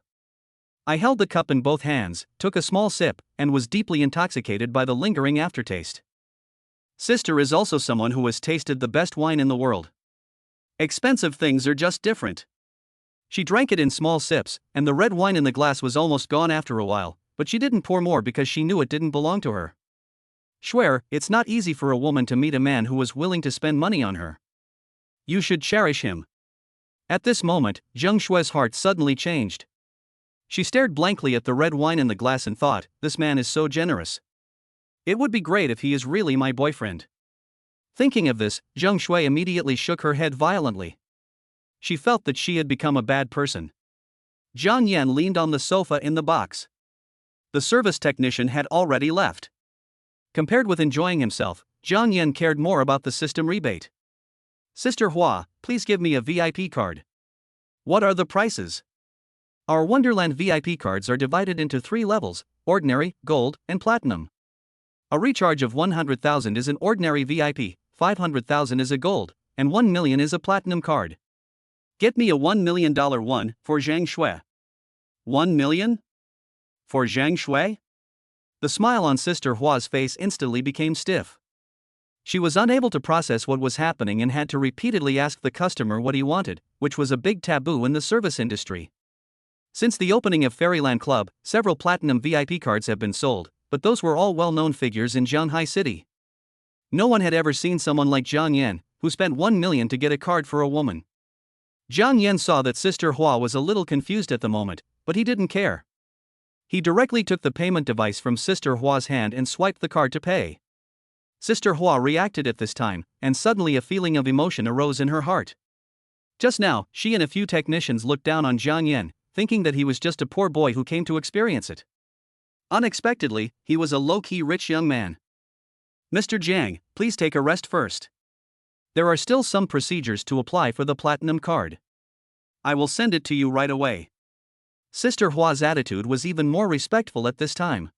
I held the cup in both hands, took a small sip, and was deeply intoxicated by the lingering aftertaste. Sister is also someone who has tasted the best wine in the world. Expensive things are just different. She drank it in small sips, and the red wine in the glass was almost gone after a while, but she didn't pour more because she knew it didn't belong to her. Shui, it's not easy for a woman to meet a man who was willing to spend money on her. You should cherish him. At this moment, Zheng Shui's heart suddenly changed. She stared blankly at the red wine in the glass and thought, this man is so generous. It would be great if he is really my boyfriend. Thinking of this, Zheng Shui immediately shook her head violently. She felt that she had become a bad person. Jiang Yan leaned on the sofa in the box. The service technician had already left. Compared with enjoying himself, Jiang Yan cared more about the system rebate. Sister Hua, please give me a VIP card. What are the prices? Our Wonderland VIP cards are divided into 3 levels, ordinary, gold, and platinum. A recharge of 100,000 is an ordinary VIP, 500,000 is a gold, and 1 million is a platinum card. Get me a $1 million one for Zhang Shui. 1 million? For Zhang Shui? The smile on Sister Hua's face instantly became stiff. She was unable to process what was happening and had to repeatedly ask the customer what he wanted, which was a big taboo in the service industry. Since the opening of Fairyland Club, several platinum VIP cards have been sold, but those were all well-known figures in Shanghai City. No one had ever seen someone like Zhang Yan, who spent 1 million to get a card for a woman. Zhang Yan saw that Sister Hua was a little confused at the moment, but he didn't care. He directly took the payment device from Sister Hua's hand and swiped the card to pay. Sister Hua reacted at this time, and suddenly a feeling of emotion arose in her heart. Just now, she and a few technicians looked down on Zhang Yan, thinking that he was just a poor boy who came to experience it. Unexpectedly, he was a low-key rich young man. Mr. Zhang, please take a rest first. There are still some procedures to apply for the platinum card. I will send it to you right away. Sister Hua's attitude was even more respectful at this time.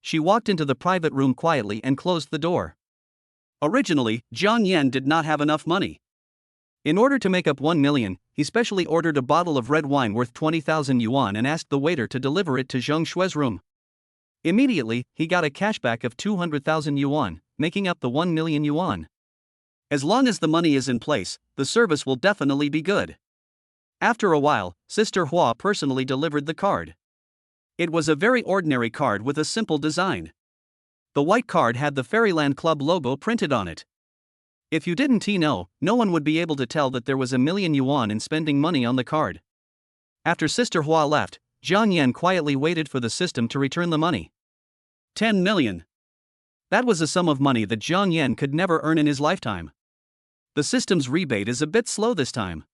She walked into the private room quietly and closed the door. Originally, Zhang Yan did not have enough money. In order to make up 1 million, he specially ordered a bottle of red wine worth 20,000 yuan and asked the waiter to deliver it to Zhang Shue's room. Immediately, he got a cashback of 200,000 yuan, making up the 1 million yuan. As long as the money is in place, the service will definitely be good. After a while, Sister Hua personally delivered the card. It was a very ordinary card with a simple design. The white card had the Fairyland Club logo printed on it. If you didn't know, no one would be able to tell that there was 1 million yuan in spending money on the card. After Sister Hua left, Zhang Yan quietly waited for the system to return the money. 10 million. That was a sum of money that Zhang Yan could never earn in his lifetime. The system's rebate is a bit slow this time.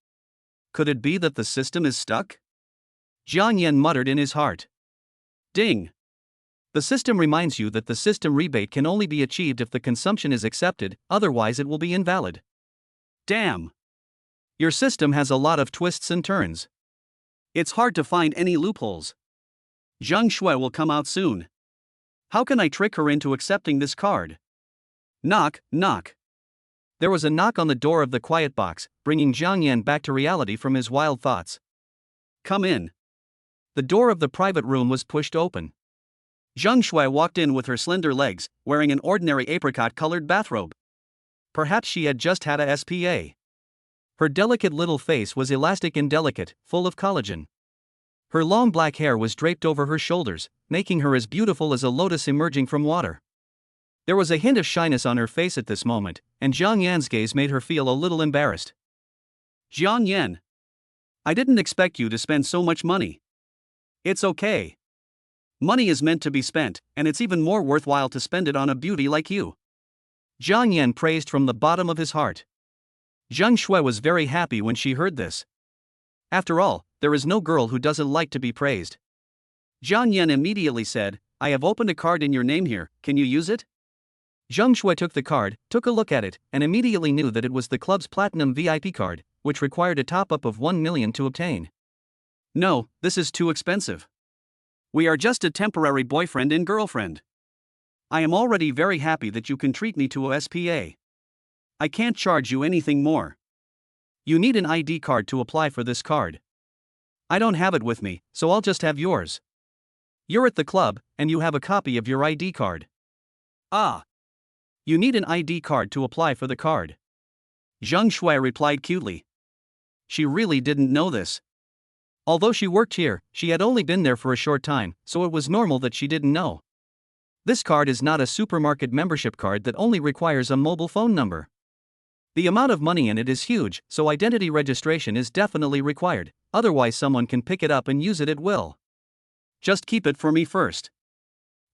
Could it be that the system is stuck? Zhang Yan muttered in his heart. Ding! The system reminds you that the system rebate can only be achieved if the consumption is accepted, otherwise it will be invalid. Damn! Your system has a lot of twists and turns. It's hard to find any loopholes. Zhang Shui will come out soon. How can I trick her into accepting this card? Knock, knock. There was a knock on the door of the quiet box, bringing Zhang Yan back to reality from his wild thoughts. Come in. The door of the private room was pushed open. Zhang Shui walked in with her slender legs, wearing an ordinary apricot-colored bathrobe. Perhaps she had just had a SPA. Her delicate little face was elastic and delicate, full of collagen. Her long black hair was draped over her shoulders, making her as beautiful as a lotus emerging from water. There was a hint of shyness on her face at this moment, and Zhang Yan's gaze made her feel a little embarrassed. Zhang Yan. I didn't expect you to spend so much money. It's okay. Money is meant to be spent, and it's even more worthwhile to spend it on a beauty like you. Zhang Yan praised from the bottom of his heart. Zhang Shui was very happy when she heard this. After all, there is no girl who doesn't like to be praised. Zhang Yan immediately said, I have opened a card in your name here, can you use it? Zhang Shui took the card, took a look at it, and immediately knew that it was the club's platinum VIP card, which required a top-up of 1 million to obtain. No, this is too expensive. We are just a temporary boyfriend and girlfriend. I am already very happy that you can treat me to a SPA. I can't charge you anything more. You need an ID card to apply for this card. I don't have it with me, so I'll just have yours. You're at the club, and you have a copy of your ID card. Ah. You need an ID card to apply for the card. Zhang Shui replied cutely. She really didn't know this. Although she worked here, she had only been there for a short time, so it was normal that she didn't know. This card is not a supermarket membership card that only requires a mobile phone number. The amount of money in it is huge, so identity registration is definitely required, otherwise someone can pick it up and use it at will. Just keep it for me first.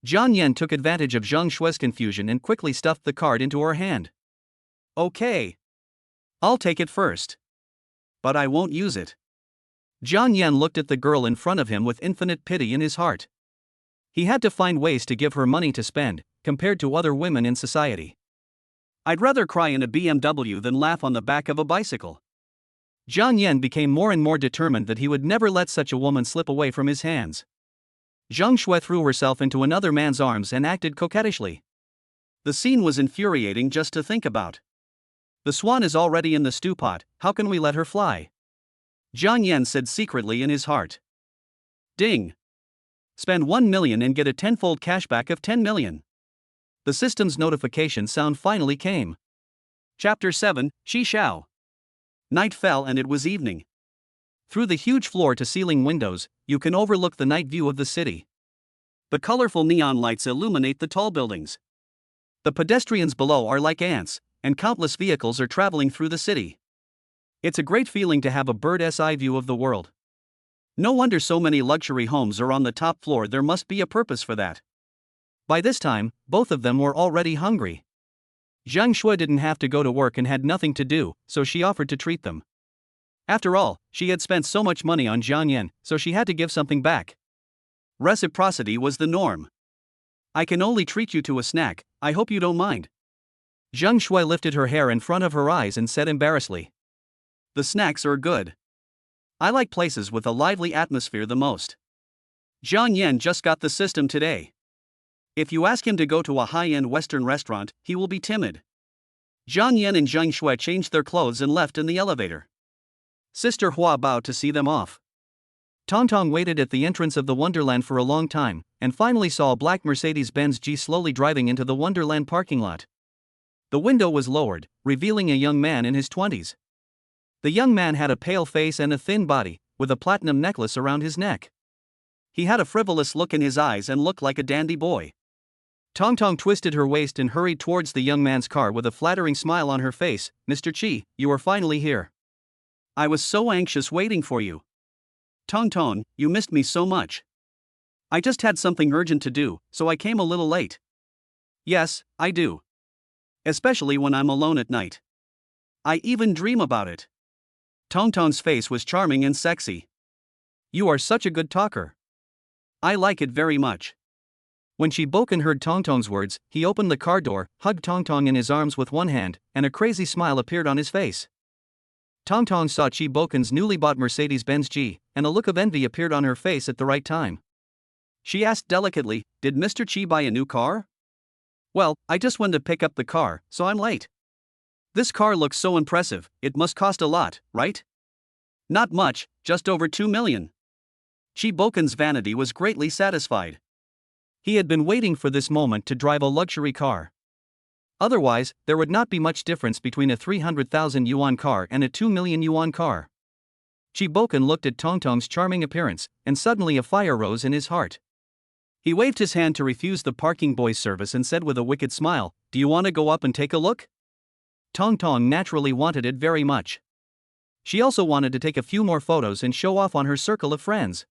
Zhang Yan took advantage of Zhang Shui's confusion and quickly stuffed the card into her hand. Okay. I'll take it first. But I won't use it. Zhang Yan looked at the girl in front of him with infinite pity in his heart. He had to find ways to give her money to spend, compared to other women in society. I'd rather cry in a BMW than laugh on the back of a bicycle. Zhang Yan became more and more determined that he would never let such a woman slip away from his hands. Zhang Shui threw herself into another man's arms and acted coquettishly. The scene was infuriating just to think about. The swan is already in the stew pot, how can we let her fly? Zhang Yan said secretly in his heart. Ding! Spend 1 million and get a tenfold cashback of 10 million. The system's notification sound finally came. Chapter 7, Shi Shao. Night fell and it was evening. Through the huge floor-to-ceiling windows, you can overlook the night view of the city. The colorful neon lights illuminate the tall buildings. The pedestrians below are like ants, and countless vehicles are traveling through the city. It's a great feeling to have a bird's eye view of the world. No wonder so many luxury homes are on the top floor, there must be a purpose for that. By this time, both of them were already hungry. Jang Shu didn't have to go to work and had nothing to do, so she offered to treat them. After all, she had spent so much money on Jiang Yan, so she had to give something back. Reciprocity was the norm. I can only treat you to a snack, I hope you don't mind. Jang Shu lifted her hair in front of her eyes and said embarrassedly. The snacks are good. I like places with a lively atmosphere the most. Jiang Yan just got the system today. If you ask him to go to a high-end Western restaurant, he will be timid. Jiang Yan and Jang Shu changed their clothes and left in the elevator. Sister Hua bowed to see them off. Tong Tong waited at the entrance of the Wonderland for a long time, and finally saw a black Mercedes-Benz G slowly driving into the Wonderland parking lot. The window was lowered, revealing a young man in his 20s. The young man had a pale face and a thin body, with a platinum necklace around his neck. He had a frivolous look in his eyes and looked like a dandy boy. Tong Tong twisted her waist and hurried towards the young man's car with a flattering smile on her face. Mr. Chi, you are finally here. I was so anxious waiting for you. Tong Tong, you missed me so much. I just had something urgent to do, so I came a little late. Yes, I do. Especially when I'm alone at night. I even dream about it. Tong Tong's face was charming and sexy. You are such a good talker. I like it very much. When Chi Boken heard Tong Tong's words, he opened the car door, hugged Tong Tong in his arms with one hand, and a crazy smile appeared on his face. Tong Tong saw Chi Boken's newly bought Mercedes-Benz G, and a look of envy appeared on her face at the right time. She asked delicately, Did Mr. Chi buy a new car? Well, I just went to pick up the car, so I'm late. This car looks so impressive, it must cost a lot, right? Not much, just over 2 million. Chi Boken's vanity was greatly satisfied. He had been waiting for this moment to drive a luxury car. Otherwise, there would not be much difference between a 300,000 yuan car and a 2 million yuan car. Chi Boken looked at Tong Tong's charming appearance, and suddenly a fire rose in his heart. He waved his hand to refuse the parking boy's service and said with a wicked smile, Do you want to go up and take a look? Tong Tong naturally wanted it very much. She also wanted to take a few more photos and show off on her circle of friends.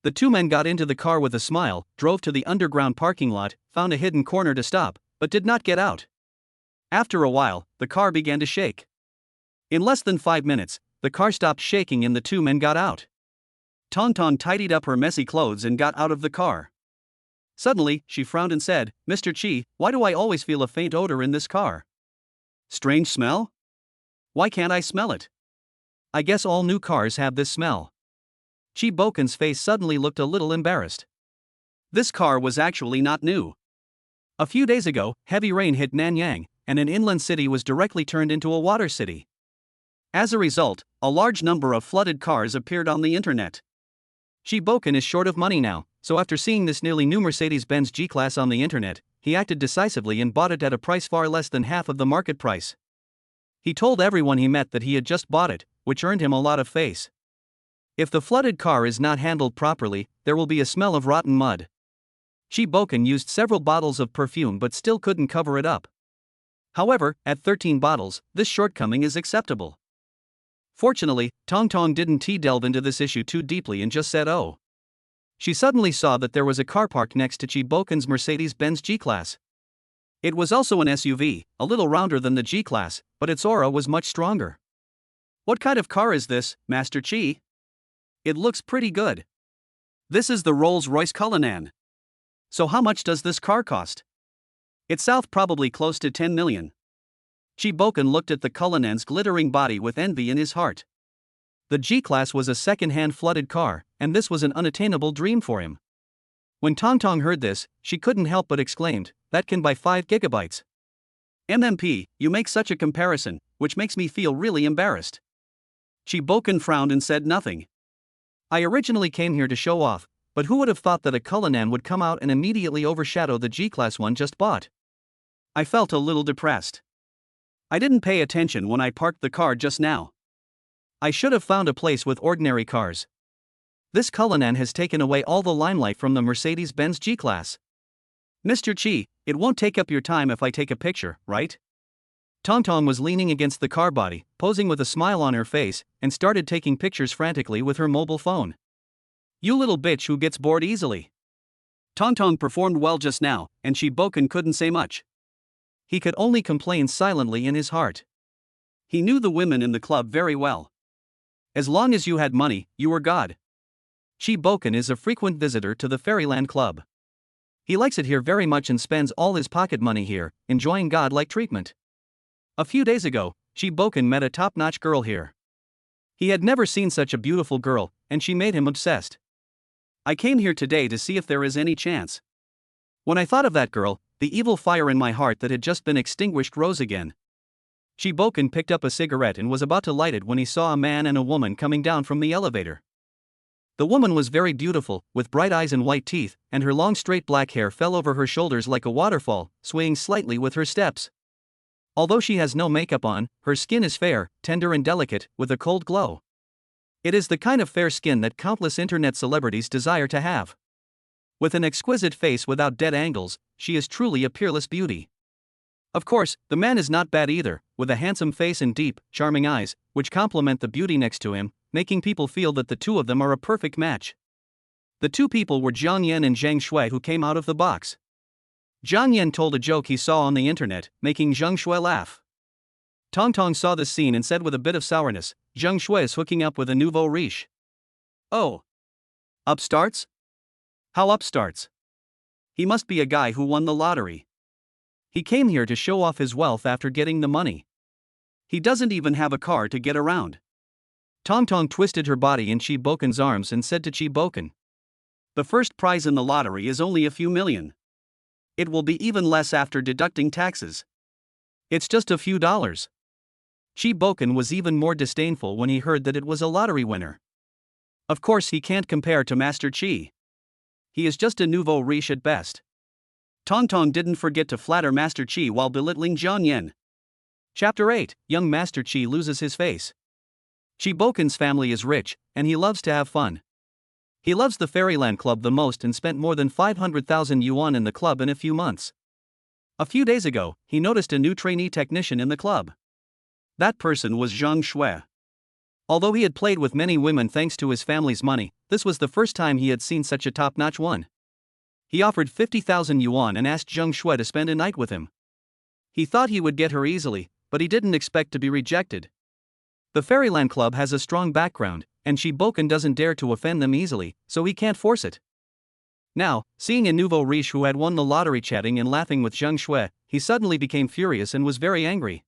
The two men got into the car with a smile, drove to the underground parking lot, found a hidden corner to stop, but did not get out. After a while, the car began to shake. In less than 5 minutes, the car stopped shaking and the two men got out. Tong Tong tidied up her messy clothes and got out of the car. Suddenly, she frowned and said, Mr. Chi, why do I always feel a faint odor in this car? Strange smell? Why can't I smell it? I guess all new cars have this smell. Chi Boken's face suddenly looked a little embarrassed. This car was actually not new. A few days ago, heavy rain hit Nanyang, and an inland city was directly turned into a water city. As a result, a large number of flooded cars appeared on the internet. Chi Boken is short of money now, so after seeing this nearly new Mercedes-Benz G-Class on the internet, he acted decisively and bought it at a price far less than half of the market price. He told everyone he met that he had just bought it, which earned him a lot of face. If the flooded car is not handled properly, there will be a smell of rotten mud. Chi Boken used several bottles of perfume but still couldn't cover it up. However, at 13 bottles, this shortcoming is acceptable. Fortunately, Tong Tong didn't delve into this issue too deeply and just said oh. She suddenly saw that there was a car parked next to Chi Boken's Mercedes-Benz G-Class. It was also an SUV, a little rounder than the G-Class, but its aura was much stronger. What kind of car is this, Master Chi? It looks pretty good. This is the Rolls-Royce Cullinan. So how much does this car cost? It's south probably close to 10 million. Chi Boken looked at the Cullinan's glittering body with envy in his heart. The G-Class was a second-hand flooded car, and this was an unattainable dream for him. When Tong Tong heard this, she couldn't help but exclaimed, that can buy 5 gigabytes. MMP, you make such a comparison, which makes me feel really embarrassed. Chi Boken frowned and said nothing. I originally came here to show off, but who would have thought that a Cullinan would come out and immediately overshadow the G-Class one just bought? I felt a little depressed. I didn't pay attention when I parked the car just now. I should have found a place with ordinary cars. This Cullinan has taken away all the limelight from the Mercedes-Benz G-Class. Mr. Chi, it won't take up your time if I take a picture, right? Tong Tong was leaning against the car body, posing with a smile on her face, and started taking pictures frantically with her mobile phone. You little bitch who gets bored easily. Tong Tong performed well just now, and Chi Boken couldn't say much. He could only complain silently in his heart. He knew the women in the club very well. As long as you had money, you were God. Chi Boken is a frequent visitor to the Fairyland Club. He likes it here very much and spends all his pocket money here, enjoying God-like treatment. A few days ago, Chi Boken met a top-notch girl here. He had never seen such a beautiful girl, and she made him obsessed. I came here today to see if there is any chance. When I thought of that girl, the evil fire in my heart that had just been extinguished rose again. Chi Boken picked up a cigarette and was about to light it when he saw a man and a woman coming down from the elevator. The woman was very beautiful, with bright eyes and white teeth, and her long straight black hair fell over her shoulders like a waterfall, swaying slightly with her steps. Although she has no makeup on, her skin is fair, tender and delicate, with a cold glow. It is the kind of fair skin that countless internet celebrities desire to have. With an exquisite face without dead angles, she is truly a peerless beauty. Of course, the man is not bad either, with a handsome face and deep, charming eyes, which complement the beauty next to him, making people feel that the two of them are a perfect match. The two people were Jiang Yan and Jang Shu who came out of the box. Jiang Yan told a joke he saw on the internet, making Zhang Shui laugh. Tong Tong saw the scene and said with a bit of sourness, Zhang Shui is hooking up with a nouveau riche. Oh. Upstarts? How upstarts? He must be a guy who won the lottery. He came here to show off his wealth after getting the money. He doesn't even have a car to get around. Tong Tong twisted her body in Chi Boken's arms and said to Chi Boken, the first prize in the lottery is only a few million. It will be even less after deducting taxes. It's just a few dollars. Chi Boken was even more disdainful when he heard that it was a lottery winner. Of course he can't compare to Master Chi. He is just a nouveau riche at best. Tong Tong didn't forget to flatter Master Chi while belittling Jiang Yan. Chapter 8, Young Master Chi loses his face. Chi Boken's family is rich, and he loves to have fun. He loves the Fairyland Club the most and spent more than 500,000 yuan in the club in a few months. A few days ago, he noticed a new trainee technician in the club. That person was Zhang Shui. Although he had played with many women thanks to his family's money, this was the first time he had seen such a top-notch one. He offered 50,000 yuan and asked Zhang Shui to spend a night with him. He thought he would get her easily, but he didn't expect to be rejected. The Fairyland Club has a strong background, and Chi Boken doesn't dare to offend them easily, so he can't force it. Now, seeing a nouveau riche who had won the lottery chatting and laughing with Zhang Shui, he suddenly became furious and was very angry.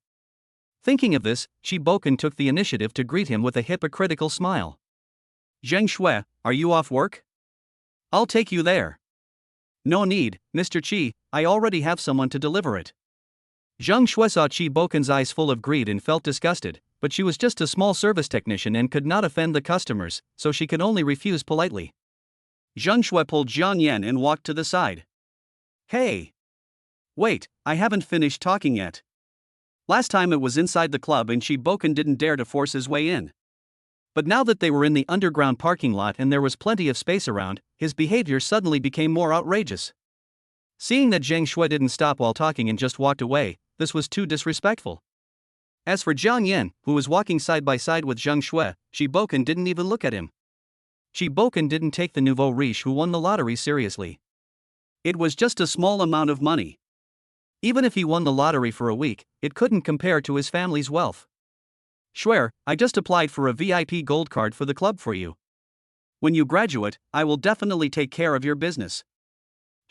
Thinking of this, Chi Boken took the initiative to greet him with a hypocritical smile. Zhang Shui, are you off work? I'll take you there. No need, Mr. Chi, I already have someone to deliver it. Zhang Shui saw Chi Boken's eyes full of greed and felt disgusted, but she was just a small service technician and could not offend the customers, so she could only refuse politely. Zhang Shui pulled Jiang Yan and walked to the side. Hey! Wait, I haven't finished talking yet. Last time it was inside the club and Chi Boken didn't dare to force his way in. But now that they were in the underground parking lot and there was plenty of space around, his behavior suddenly became more outrageous. Seeing that Zhang Shui didn't stop while talking and just walked away, this was too disrespectful. As for Jiang Yan, who was walking side by side with Zhang Shui, Chi Boken didn't even look at him. Chi Boken didn't take the nouveau riche who won the lottery seriously. It was just a small amount of money. Even if he won the lottery for a week, it couldn't compare to his family's wealth. Shui, I just applied for a VIP gold card for the club for you. When you graduate, I will definitely take care of your business.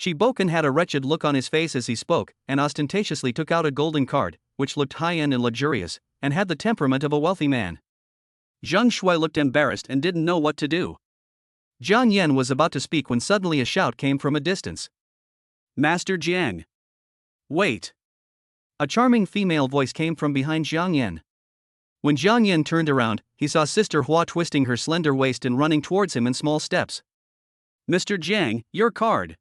Chi Boken had a wretched look on his face as he spoke, and ostentatiously took out a golden card, which looked high-end and luxurious, and had the temperament of a wealthy man. Zhang Shui looked embarrassed and didn't know what to do. Jiang Yan was about to speak when suddenly a shout came from a distance. Master Jiang! Wait! A charming female voice came from behind Jiang Yan. When Jiang Yan turned around, he saw Sister Hua twisting her slender waist and running towards him in small steps. Mr. Jiang, your card!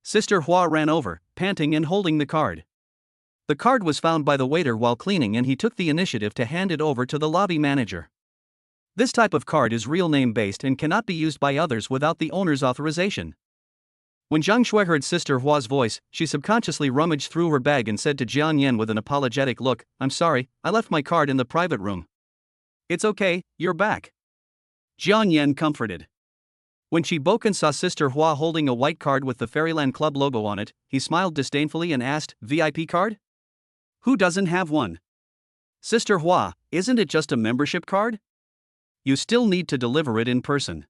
Sister Hua ran over, panting and holding the card. The card was found by the waiter while cleaning and he took the initiative to hand it over to the lobby manager. This type of card is real name based and cannot be used by others without the owner's authorization. When Jang Shu heard Sister Hua's voice, she subconsciously rummaged through her bag and said to Jiang Yan with an apologetic look, "I'm sorry, I left my card in the private room." "It's okay, you're back." Jiang Yan comforted. When Chi Boken saw Sister Hua holding a white card with the Fairyland Club logo on it, he smiled disdainfully and asked, "VIP card? Who doesn't have one?" "Sister Hua, isn't it just a membership card? You still need to deliver it in person."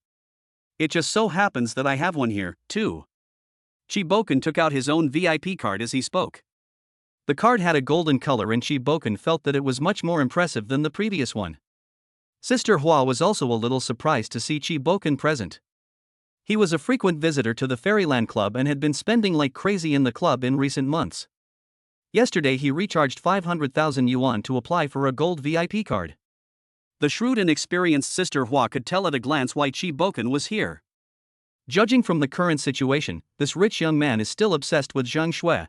"It just so happens that I have one here, too." Chi Boken took out his own VIP card as he spoke. The card had a golden color and Chi Boken felt that it was much more impressive than the previous one. Sister Hua was also a little surprised to see Chi Boken present. He was a frequent visitor to the Fairyland Club and had been spending like crazy in the club in recent months. Yesterday he recharged 500,000 yuan to apply for a gold VIP card. The shrewd and experienced Sister Hua could tell at a glance why Chi Boken was here. Judging from the current situation, this rich young man is still obsessed with Zhang Shui.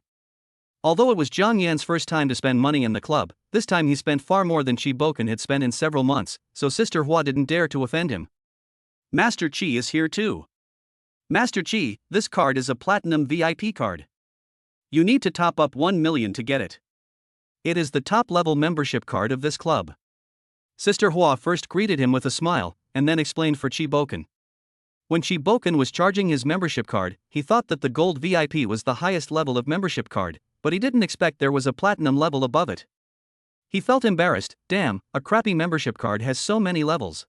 Although it was Jiang Yan's first time to spend money in the club, this time he spent far more than Chi Boken had spent in several months, so Sister Hua didn't dare to offend him. "Master Chi is here too." "Master Chi, this card is a platinum VIP card. You need to top up 1 million to get it. It is the top-level membership card of this club." Sister Hua first greeted him with a smile, and then explained for Chi Boken. When Chi Boken was charging his membership card, he thought that the gold VIP was the highest level of membership card, but he didn't expect there was a platinum level above it. He felt embarrassed. "Damn, a crappy membership card has so many levels.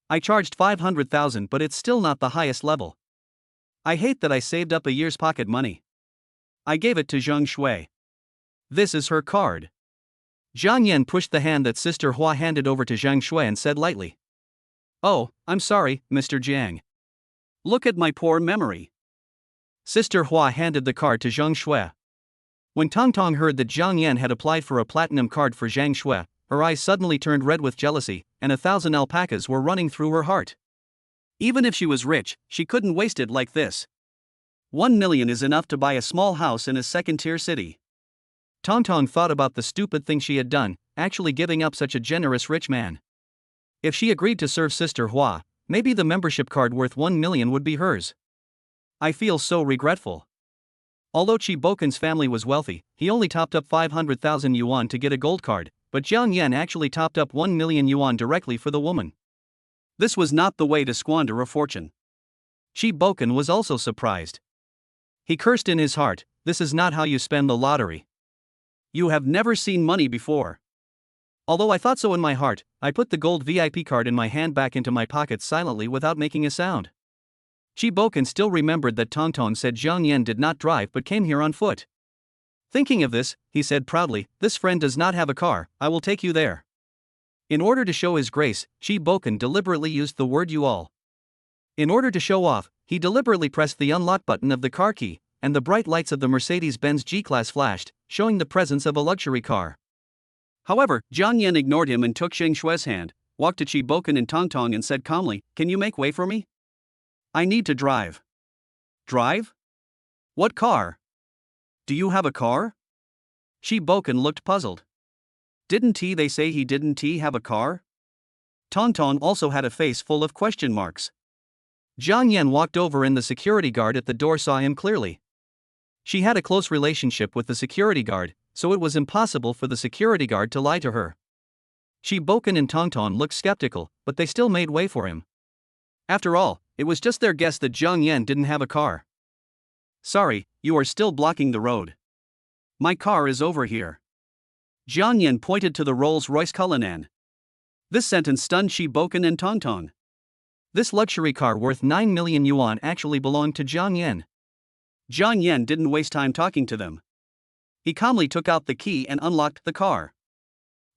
I charged 500,000 but it's still not the highest level. I hate that I saved up a year's pocket money." I gave it to Zhang Shui. "This is her card." Jiang Yan pushed the hand that Sister Hua handed over to Zhang Shui and said lightly, "Oh, I'm sorry, Mr. Jiang. Look at my poor memory." Sister Hua handed the card to Zhang Shui. When Tong Tong heard that Jiang Yan had applied for a platinum card for Zhang Shui, her eyes suddenly turned red with jealousy, and 1,000 alpacas were running through her heart. Even if she was rich, she couldn't waste it like this. 1 million is enough to buy a small house in a second-tier city. Tong Tong thought about the stupid thing she had done, actually giving up such a generous rich man. If she agreed to serve Sister Hua, maybe the membership card worth 1 million would be hers. "I feel so regretful." Although Chi Boken's family was wealthy, he only topped up 500,000 yuan to get a gold card, but Jiang Yan actually topped up 1 million yuan directly for the woman. This was not the way to squander a fortune. Chi Boken was also surprised. He cursed in his heart, "This is not how you spend the lottery. You have never seen money before." Although I thought so in my heart, I put the gold VIP card in my hand back into my pocket silently without making a sound. Chi Boken still remembered that Tong Tong said Jiang Yan did not drive but came here on foot. Thinking of this, he said proudly, "This friend does not have a car, I will take you there." In order to show his grace, Chi Boken deliberately used the word "you all." In order to show off, he deliberately pressed the unlock button of the car key, and the bright lights of the Mercedes-Benz G-Class flashed, showing the presence of a luxury car. However, Jiang Yan ignored him and took Zhang Shui's hand, walked to Chi Boken and Tong Tong and said calmly, "Can you make way for me? I need to drive." "Drive? What car? Do you have a car?" Chi Boken looked puzzled. They say he didn't have a car? Tong Tong also had a face full of question marks. Jiang Yan walked over and the security guard at the door saw him clearly. She had a close relationship with the security guard, so it was impossible for the security guard to lie to her. Chi Boken and Tong Tong looked skeptical, but they still made way for him. After all, it was just their guess that Jiang Yan didn't have a car. "Sorry, you are still blocking the road. My car is over here." Jiang Yan pointed to the Rolls-Royce Cullinan. This sentence stunned Chi Boken and Tong Tong. This luxury car worth 9 million yuan actually belonged to Jiang Yan. Jiang Yan didn't waste time talking to them. He calmly took out the key and unlocked the car.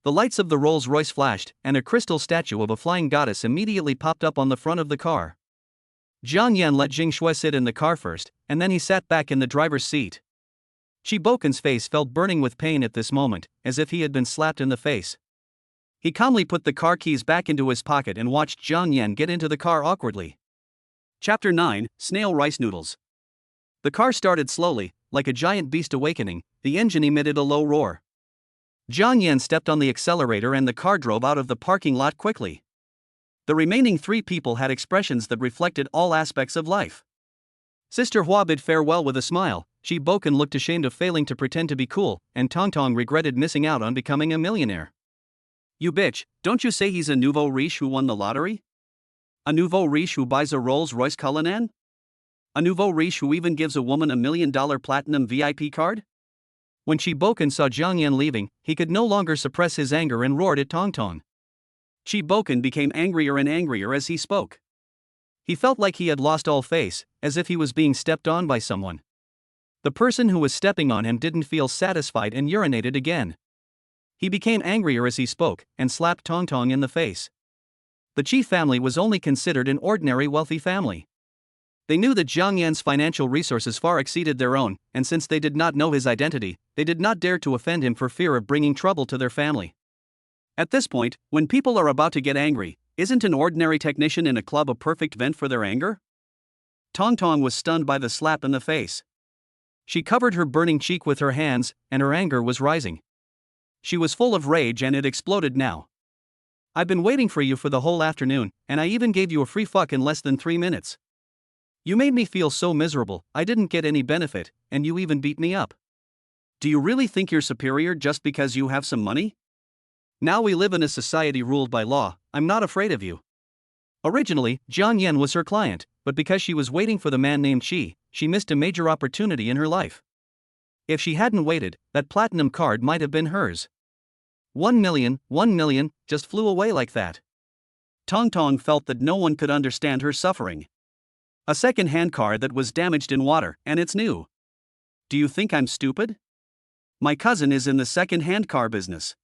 The lights of the Rolls-Royce flashed, and a crystal statue of a flying goddess immediately popped up on the front of the car. Jiang Yan let Zhang Shui sit in the car first, and then he sat back in the driver's seat. Chi Boken's face felt burning with pain at this moment, as if he had been slapped in the face. He calmly put the car keys back into his pocket and watched Jiang Yan get into the car awkwardly. Chapter 9, Snail Rice Noodles. The car started slowly, like a giant beast awakening. The engine emitted a low roar. Jiang Yan stepped on the accelerator and the car drove out of the parking lot quickly. The remaining 3 people had expressions that reflected all aspects of life. Sister Hua bid farewell with a smile. Chi Boken looked ashamed of failing to pretend to be cool, and Tong Tong regretted missing out on becoming a millionaire. You bitch, don't you say he's a nouveau riche who won the lottery? A nouveau riche who buys a Rolls-Royce Cullinan? A nouveau riche who even gives a woman $1 million platinum VIP card? When Chi Boken saw Jiang Yan leaving, he could no longer suppress his anger and roared at Tong Tong. Chi Boken became angrier and angrier as he spoke. He felt like he had lost all face, as if he was being stepped on by someone. The person who was stepping on him didn't feel satisfied and urinated again. He became angrier as he spoke, and slapped Tong Tong in the face. The Chi family was only considered an ordinary wealthy family. They knew that Jiang Yan's financial resources far exceeded their own, and since they did not know his identity, they did not dare to offend him for fear of bringing trouble to their family. At this point, when people are about to get angry, isn't an ordinary technician in a club a perfect vent for their anger? Tong Tong was stunned by the slap in the face. She covered her burning cheek with her hands, and her anger was rising. She was full of rage and it exploded now. I've been waiting for you for the whole afternoon, and I even gave you a free fuck in less than 3 minutes. You made me feel so miserable, I didn't get any benefit, and you even beat me up. Do you really think you're superior just because you have some money? Now we live in a society ruled by law, I'm not afraid of you. Originally, Jiang Yan was her client, but because she was waiting for the man named Chi, she missed a major opportunity in her life. If she hadn't waited, that platinum card might have been hers. 1 million, just flew away like that. Tong Tong felt that no one could understand her suffering. A second-hand car that was damaged in water, and it's new. Do you think I'm stupid? My cousin is in the second-hand car business.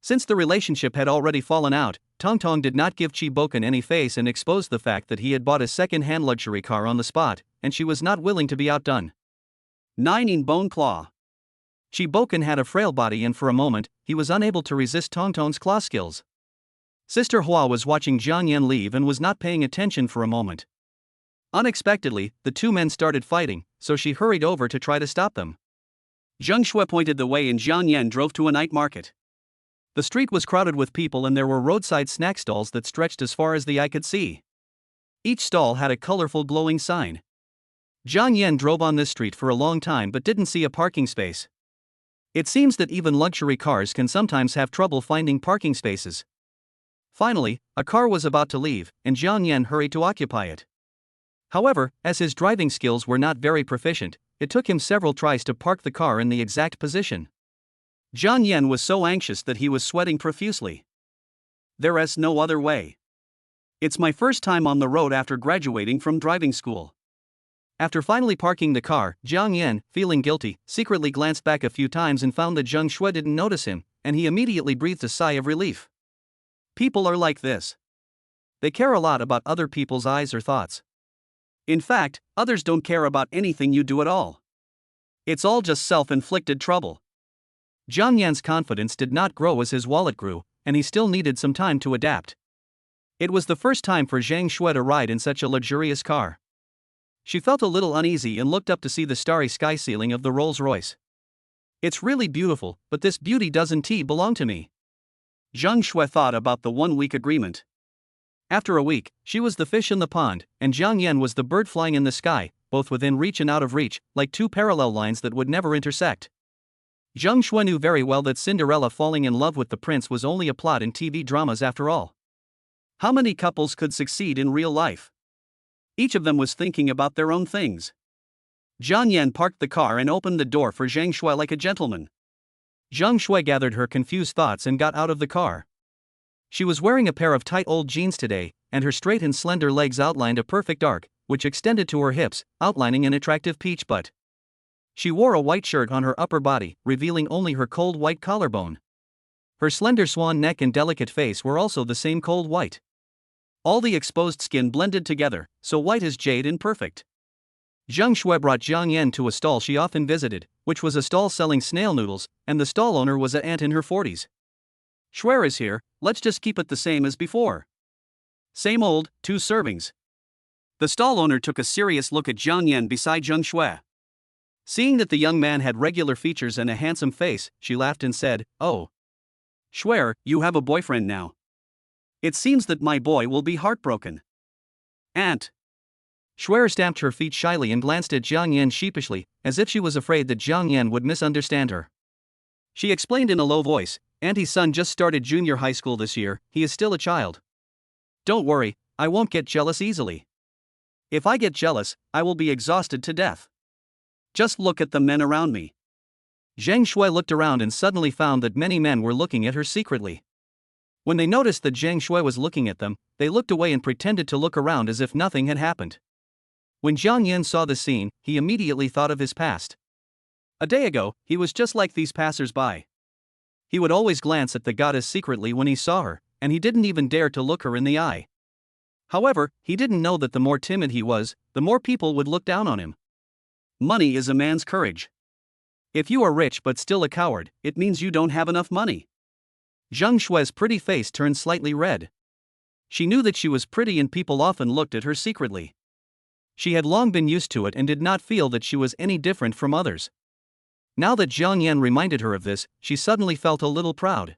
Since the relationship had already fallen out, Tong Tong did not give Chi Boken any face and exposed the fact that he had bought a second-hand luxury car on the spot, and she was not willing to be outdone. 9 in bone claw. Chi Boken had a frail body and for a moment, he was unable to resist Tong Tong's claw skills. Sister Hua was watching Jiang Yan leave and was not paying attention for a moment. Unexpectedly, the two men started fighting, so she hurried over to try to stop them. Jang Shu pointed the way and Jiang Yan drove to a night market. The street was crowded with people and there were roadside snack stalls that stretched as far as the eye could see. Each stall had a colorful glowing sign. Jiang Yan drove on this street for a long time but didn't see a parking space. It seems that even luxury cars can sometimes have trouble finding parking spaces. Finally, a car was about to leave, and Jiang Yan hurried to occupy it. However, as his driving skills were not very proficient, it took him several tries to park the car in the exact position. Jiang Yan was so anxious that he was sweating profusely. There's no other way. It's my first time on the road after graduating from driving school. After finally parking the car, Jiang Yan, feeling guilty, secretly glanced back a few times and found that Zheng Shui didn't notice him, and he immediately breathed a sigh of relief. People are like this. They care a lot about other people's eyes or thoughts. In fact, others don't care about anything you do at all. It's all just self-inflicted trouble. Jiang Yan's confidence did not grow as his wallet grew, and he still needed some time to adapt. It was the first time for Zhang Shui to ride in such a luxurious car. She felt a little uneasy and looked up to see the starry sky ceiling of the Rolls-Royce. It's really beautiful, but this beauty doesn't belong to me. Zhang Shui thought about the 1-week agreement. After a week, she was the fish in the pond, and Jiang Yan was the bird flying in the sky, both within reach and out of reach, like two parallel lines that would never intersect. Zheng Shui knew very well that Cinderella falling in love with the prince was only a plot in TV dramas after all. How many couples could succeed in real life? Each of them was thinking about their own things. Jiang Yan parked the car and opened the door for Zheng Shui like a gentleman. Zheng Shui gathered her confused thoughts and got out of the car. She was wearing a pair of tight old jeans today, and her straight and slender legs outlined a perfect arc, which extended to her hips, outlining an attractive peach butt. She wore a white shirt on her upper body, revealing only her cold white collarbone. Her slender swan neck and delicate face were also the same cold white. All the exposed skin blended together, so white as jade and perfect. Zheng Shui brought Jiang Yan to a stall she often visited, which was a stall selling snail noodles, and the stall owner was an aunt in her 40s. Shui is here, let's just keep it the same as before. Same old, 2 servings. The stall owner took a serious look at Jiang Yan beside Zheng Shui. Seeing that the young man had regular features and a handsome face, she laughed and said, "Oh. Shui, you have a boyfriend now. It seems that my boy will be heartbroken." Aunt. Shuer stamped her feet shyly and glanced at Jiang Yan sheepishly, as if she was afraid that Jiang Yan would misunderstand her. She explained in a low voice, Auntie's son just started junior high school this year, he is still a child. Don't worry, I won't get jealous easily. If I get jealous, I will be exhausted to death. Just look at the men around me. Zhang Shui looked around and suddenly found that many men were looking at her secretly. When they noticed that Zhang Shui was looking at them, they looked away and pretended to look around as if nothing had happened. When Jiang Yan saw the scene, he immediately thought of his past. A day ago, he was just like these passers-by. He would always glance at the goddess secretly when he saw her, and he didn't even dare to look her in the eye. However, he didn't know that the more timid he was, the more people would look down on him. Money is a man's courage. If you are rich but still a coward, it means you don't have enough money. Zhang Shui's pretty face turned slightly red. She knew that she was pretty and people often looked at her secretly. She had long been used to it and did not feel that she was any different from others. Now that Jiang Yan reminded her of this, she suddenly felt a little proud.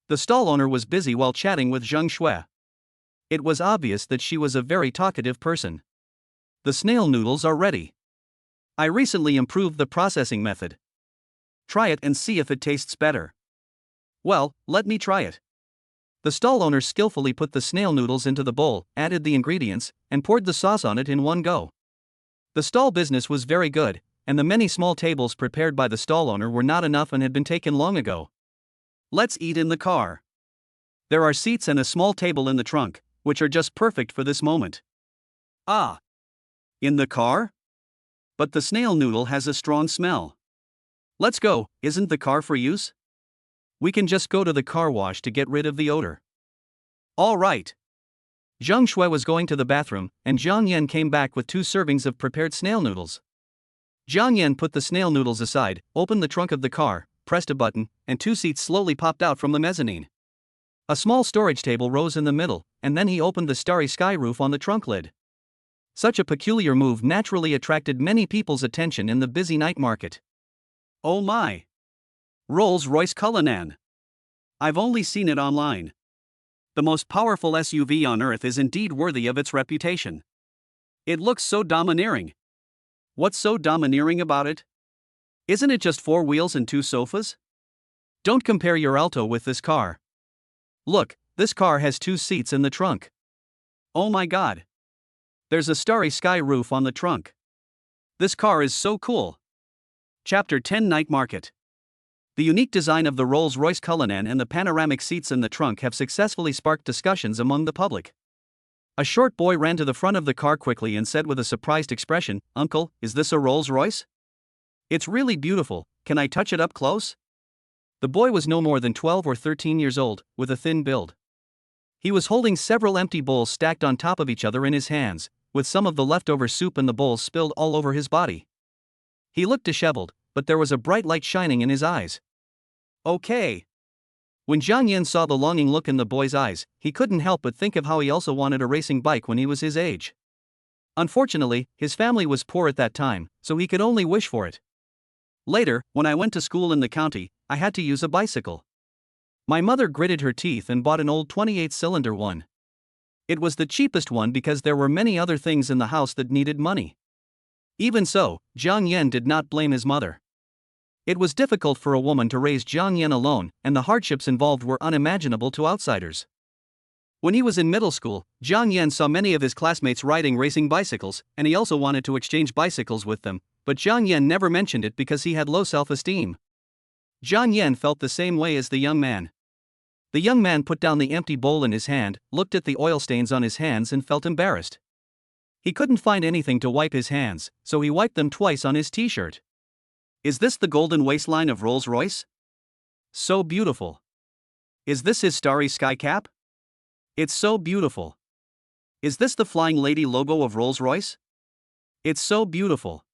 The stall owner was busy while chatting with Zhang Shui. It was obvious that she was a very talkative person. The snail noodles are ready. I recently improved the processing method. Try it and see if it tastes better. Well, let me try it. The stall owner skillfully put the snail noodles into the bowl, added the ingredients, and poured the sauce on it in one go. The stall business was very good, and the many small tables prepared by the stall owner were not enough and had been taken long ago. Let's eat in the car. There are seats and a small table in the trunk, which are just perfect for this moment. Ah! In the car? But the snail noodle has a strong smell. Let's go, isn't the car for use? We can just go to the car wash to get rid of the odor. All right. Zhang Shui was going to the bathroom, and Jiang Yan came back with 2 servings of prepared snail noodles. Jiang Yan put the snail noodles aside, opened the trunk of the car, pressed a button, and 2 seats slowly popped out from the mezzanine. A small storage table rose in the middle, and then he opened the starry sky roof on the trunk lid. Such a peculiar move naturally attracted many people's attention in the busy night market. Oh my! Rolls-Royce Cullinan. I've only seen it online. The most powerful SUV on earth is indeed worthy of its reputation. It looks so domineering. What's so domineering about it? Isn't it just 4 wheels and 2 sofas? Don't compare your Alto with this car. Look, this car has 2 seats in the trunk. Oh my god. There's a starry sky roof on the trunk. This car is so cool. Chapter 10 Night Market. The unique design of the Rolls-Royce Cullinan and the panoramic seats in the trunk have successfully sparked discussions among the public. A short boy ran to the front of the car quickly and said with a surprised expression, "Uncle, is this a Rolls-Royce? It's really beautiful, can I touch it up close?" The boy was no more than 12 or 13 years old, with a thin build. He was holding several empty bowls stacked on top of each other in his hands, with some of the leftover soup in the bowls spilled all over his body. He looked disheveled, but there was a bright light shining in his eyes. Okay. When Jiang Yan saw the longing look in the boy's eyes, he couldn't help but think of how he also wanted a racing bike when he was his age. Unfortunately, his family was poor at that time, so he could only wish for it. Later, when I went to school in the county, I had to use a bicycle. My mother gritted her teeth and bought an old 28-cylinder one. It was the cheapest one because there were many other things in the house that needed money. Even so, Jiang Yan did not blame his mother. It was difficult for a woman to raise Jiang Yan alone, and the hardships involved were unimaginable to outsiders. When he was in middle school, Jiang Yan saw many of his classmates riding racing bicycles, and he also wanted to exchange bicycles with them, but Jiang Yan never mentioned it because he had low self-esteem. Jiang Yan felt the same way as the young man. The young man put down the empty bowl in his hand, looked at the oil stains on his hands and felt embarrassed. He couldn't find anything to wipe his hands, so he wiped them twice on his t-shirt. Is this the golden waistline of Rolls-Royce? So beautiful. Is this his starry sky cap? It's so beautiful. Is this the flying lady logo of Rolls-Royce? It's so beautiful.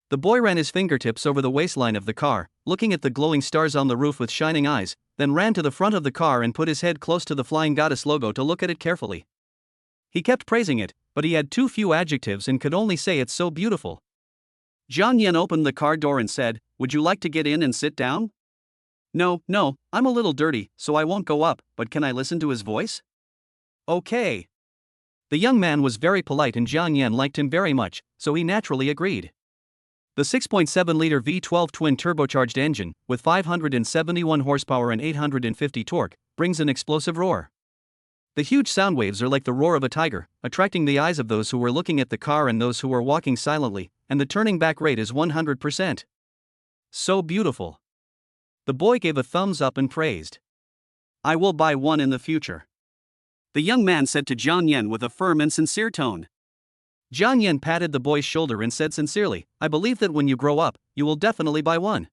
The boy ran his fingertips over the waistline of the car, looking at the glowing stars on the roof with shining eyes, then ran to the front of the car and put his head close to the flying goddess logo to look at it carefully. He kept praising it, but he had too few adjectives and could only say it's so beautiful. Jiang Yan opened the car door and said, "Would you like to get in and sit down?" No, I'm a little dirty, so I won't go up, but can I listen to his voice?" Okay. The young man was very polite and Jiang Yan liked him very much, so he naturally agreed. The 6.7-liter V12 twin-turbocharged engine, with 571 horsepower and 850 torque, brings an explosive roar. The huge sound waves are like the roar of a tiger, attracting the eyes of those who were looking at the car and those who were walking silently, and the turning back rate is 100%. So beautiful. The boy gave a thumbs up and praised. I will buy one in the future. The young man said to Jiang Yan with a firm and sincere tone. Jiang Yan patted the boy's shoulder and said sincerely, I believe that when you grow up, you will definitely buy one.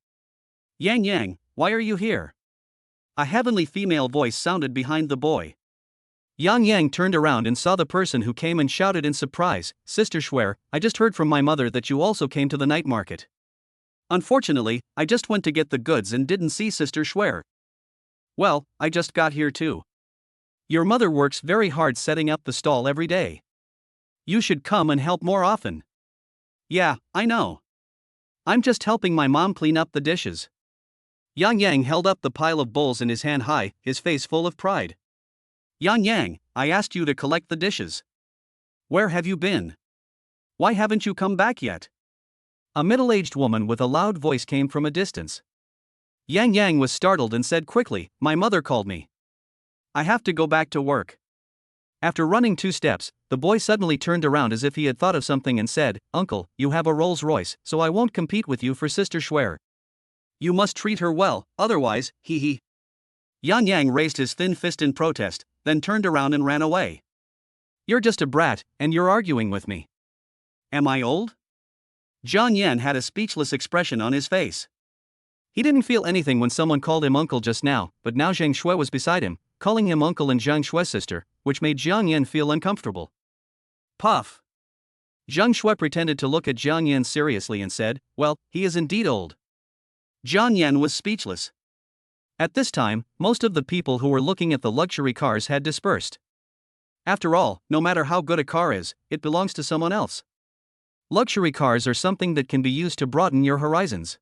Yang, why are you here? A heavenly female voice sounded behind the boy. Yang turned around and saw the person who came and shouted in surprise, Sister Shuer, I just heard from my mother that you also came to the night market. Unfortunately, I just went to get the goods and didn't see Sister Shuer. Well, I just got here too. Your mother works very hard setting up the stall every day. You should come and help more often. Yeah, I know. I'm just helping my mom clean up the dishes. Yang held up the pile of bowls in his hand high, his face full of pride. Yang, I asked you to collect the dishes. Where have you been? Why haven't you come back yet? A middle-aged woman with a loud voice came from a distance. Yang was startled and said quickly, My mother called me. I have to go back to work. After running 2 steps, the boy suddenly turned around as if he had thought of something and said, Uncle, you have a Rolls Royce, so I won't compete with you for Sister Shuer. You must treat her well, otherwise, hee. Yang raised his thin fist in protest, then turned around and ran away. You're just a brat, and you're arguing with me. Am I old? Jiang Yan had a speechless expression on his face. He didn't feel anything when someone called him uncle just now, but now Zhang Shui was beside him, calling him uncle and Zhang Shui's sister, which made Jiang Yan feel uncomfortable. Puff. Zhang Shui pretended to look at Jiang Yan seriously and said, Well, he is indeed old. Jiang Yan was speechless. At this time, most of the people who were looking at the luxury cars had dispersed. After all, no matter how good a car is, it belongs to someone else. Luxury cars are something that can be used to broaden your horizons.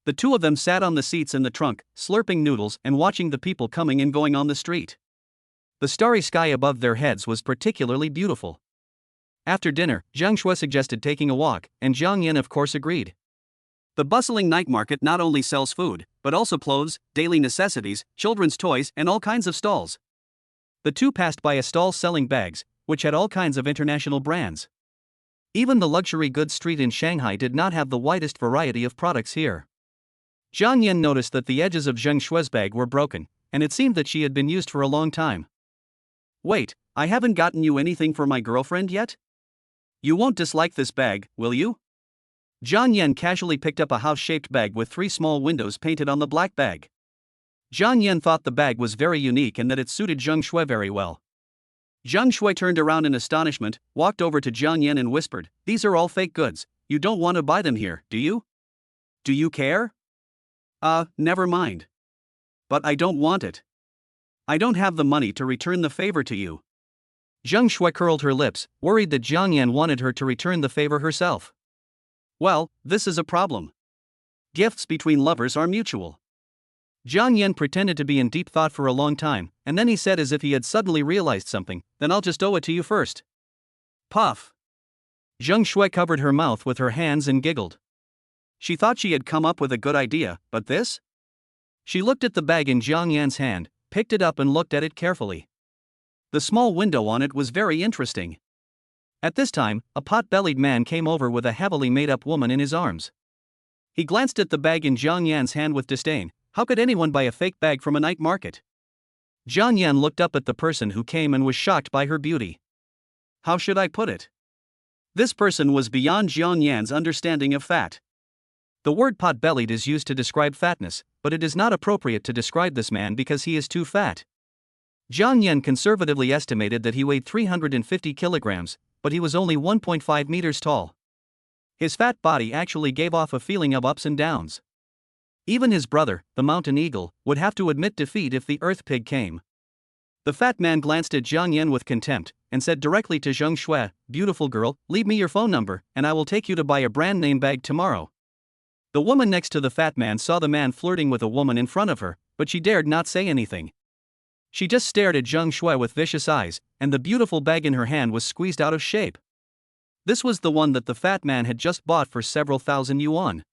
The two of them sat on the seats in the trunk, slurping noodles and watching the people coming and going on the street. The starry sky above their heads was particularly beautiful. After dinner, Zhang Shui suggested taking a walk, and Jiang Yan of course agreed. The bustling night market not only sells food, but also clothes, daily necessities, children's toys, and all kinds of stalls. The two passed by a stall selling bags, which had all kinds of international brands. Even the luxury goods street in Shanghai did not have the widest variety of products here. Jiang Yan noticed that the edges of Zhang Shui's bag were broken, and it seemed that she had been used for a long time. Wait, I haven't gotten you anything for my girlfriend yet? You won't dislike this bag, will you? Jiang Yan casually picked up a house-shaped bag with 3 small windows painted on the black bag. Jiang Yan thought the bag was very unique and that it suited Zhang Shui very well. Zhang Shui turned around in astonishment, walked over to Jiang Yan and whispered, These are all fake goods, you don't want to buy them here, do you? Do you care? Never mind. But I don't want it. I don't have the money to return the favor to you. Zhang Shui curled her lips, worried that Jiang Yan wanted her to return the favor herself. Well, this is a problem. Gifts between lovers are mutual. Jiang Yan pretended to be in deep thought for a long time, and then he said as if he had suddenly realized something, Then I'll just owe it to you first. Puff. Zhang Shui covered her mouth with her hands and giggled. She thought she had come up with a good idea, but this? She looked at the bag in Jiang Yan's hand, picked it up and looked at it carefully. The small window on it was very interesting. At this time, a pot-bellied man came over with a heavily made-up woman in his arms. He glanced at the bag in Jiang Yan's hand with disdain. How could anyone buy a fake bag from a night market? Jiang Yan looked up at the person who came and was shocked by her beauty. How should I put it? This person was beyond Jiang Yan's understanding of fat. The word pot-bellied is used to describe fatness, but it is not appropriate to describe this man because he is too fat. Jiang Yan conservatively estimated that he weighed 350 kilograms, but he was only 1.5 meters tall. His fat body actually gave off a feeling of ups and downs. Even his brother, the mountain eagle, would have to admit defeat if the earth pig came. The fat man glanced at Jiang Yan with contempt, and said directly to Zhang Shui, Beautiful girl, leave me your phone number, and I will take you to buy a brand name bag tomorrow. The woman next to the fat man saw the man flirting with a woman in front of her, but she dared not say anything. She just stared at Jang Shu with vicious eyes, and the beautiful bag in her hand was squeezed out of shape. This was the one that the fat man had just bought for several thousand yuan.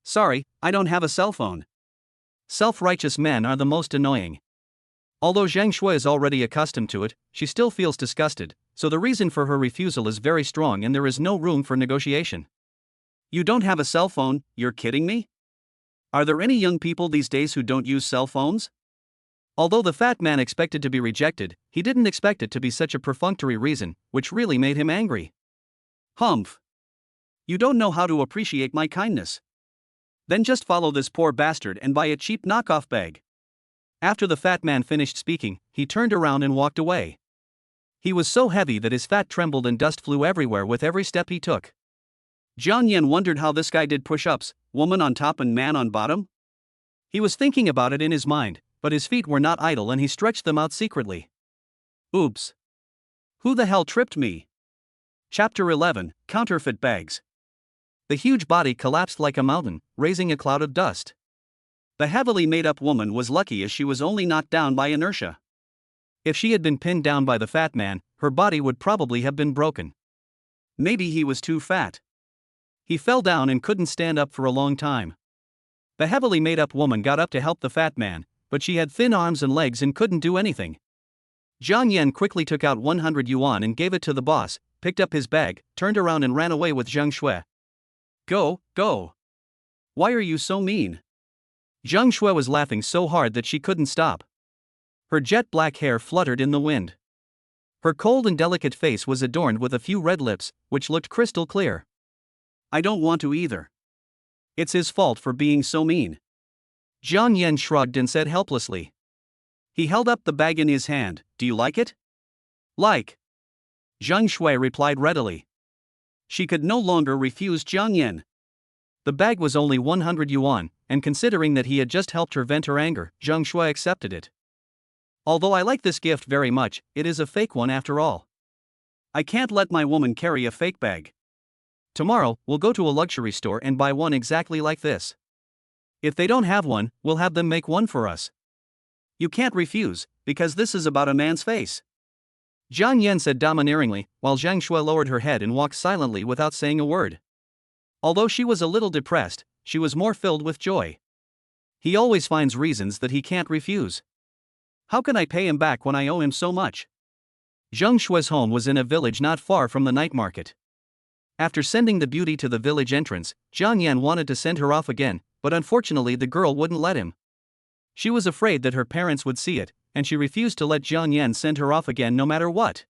Sorry, I don't have a cell phone. Self-righteous men are the most annoying. Although Jang Shu is already accustomed to it, she still feels disgusted, so the reason for her refusal is very strong and there is no room for negotiation. You don't have a cell phone, you're kidding me? Are there any young people these days who don't use cell phones? Although the fat man expected to be rejected, he didn't expect it to be such a perfunctory reason, which really made him angry. Humph. You don't know how to appreciate my kindness. Then just follow this poor bastard and buy a cheap knockoff bag. After the fat man finished speaking, he turned around and walked away. He was so heavy that his fat trembled and dust flew everywhere with every step he took. Jiang Yan wondered how this guy did push-ups, woman on top and man on bottom. He was thinking about it in his mind, but his feet were not idle and he stretched them out secretly. Oops. Who the hell tripped me? Chapter 11, Counterfeit Bags. The huge body collapsed like a mountain, raising a cloud of dust. The heavily made-up woman was lucky as she was only knocked down by inertia. If she had been pinned down by the fat man, her body would probably have been broken. Maybe he was too fat. He fell down and couldn't stand up for a long time. The heavily made-up woman got up to help the fat man, but she had thin arms and legs and couldn't do anything. Jiang Yan quickly took out 100 yuan and gave it to the boss, picked up his bag, turned around and ran away with Zhang Shui. Go, go. Why are you so mean? Zhang Shui was laughing so hard that she couldn't stop. Her jet black hair fluttered in the wind. Her cold and delicate face was adorned with a few red lips, which looked crystal clear. I don't want to either. It's his fault for being so mean. Jiang Yan shrugged and said helplessly. He held up the bag in his hand. Do you like it? Like. Zhang Shui replied readily. She could no longer refuse Jiang Yan. The bag was only 100 yuan, and considering that he had just helped her vent her anger, Zhang Shui accepted it. Although I like this gift very much, it is a fake one after all. I can't let my woman carry a fake bag. Tomorrow, we'll go to a luxury store and buy one exactly like this. If they don't have one, we'll have them make one for us. You can't refuse, because this is about a man's face. Jiang Yan said domineeringly, while Zhang Shui lowered her head and walked silently without saying a word. Although she was a little depressed, she was more filled with joy. He always finds reasons that he can't refuse. How can I pay him back when I owe him so much? Zhang Shui's home was in a village not far from the night market. After sending the beauty to the village entrance, Jiang Yan wanted to send her off again, but unfortunately the girl wouldn't let him. She was afraid that her parents would see it, and she refused to let Jiang Yan send her off again no matter what.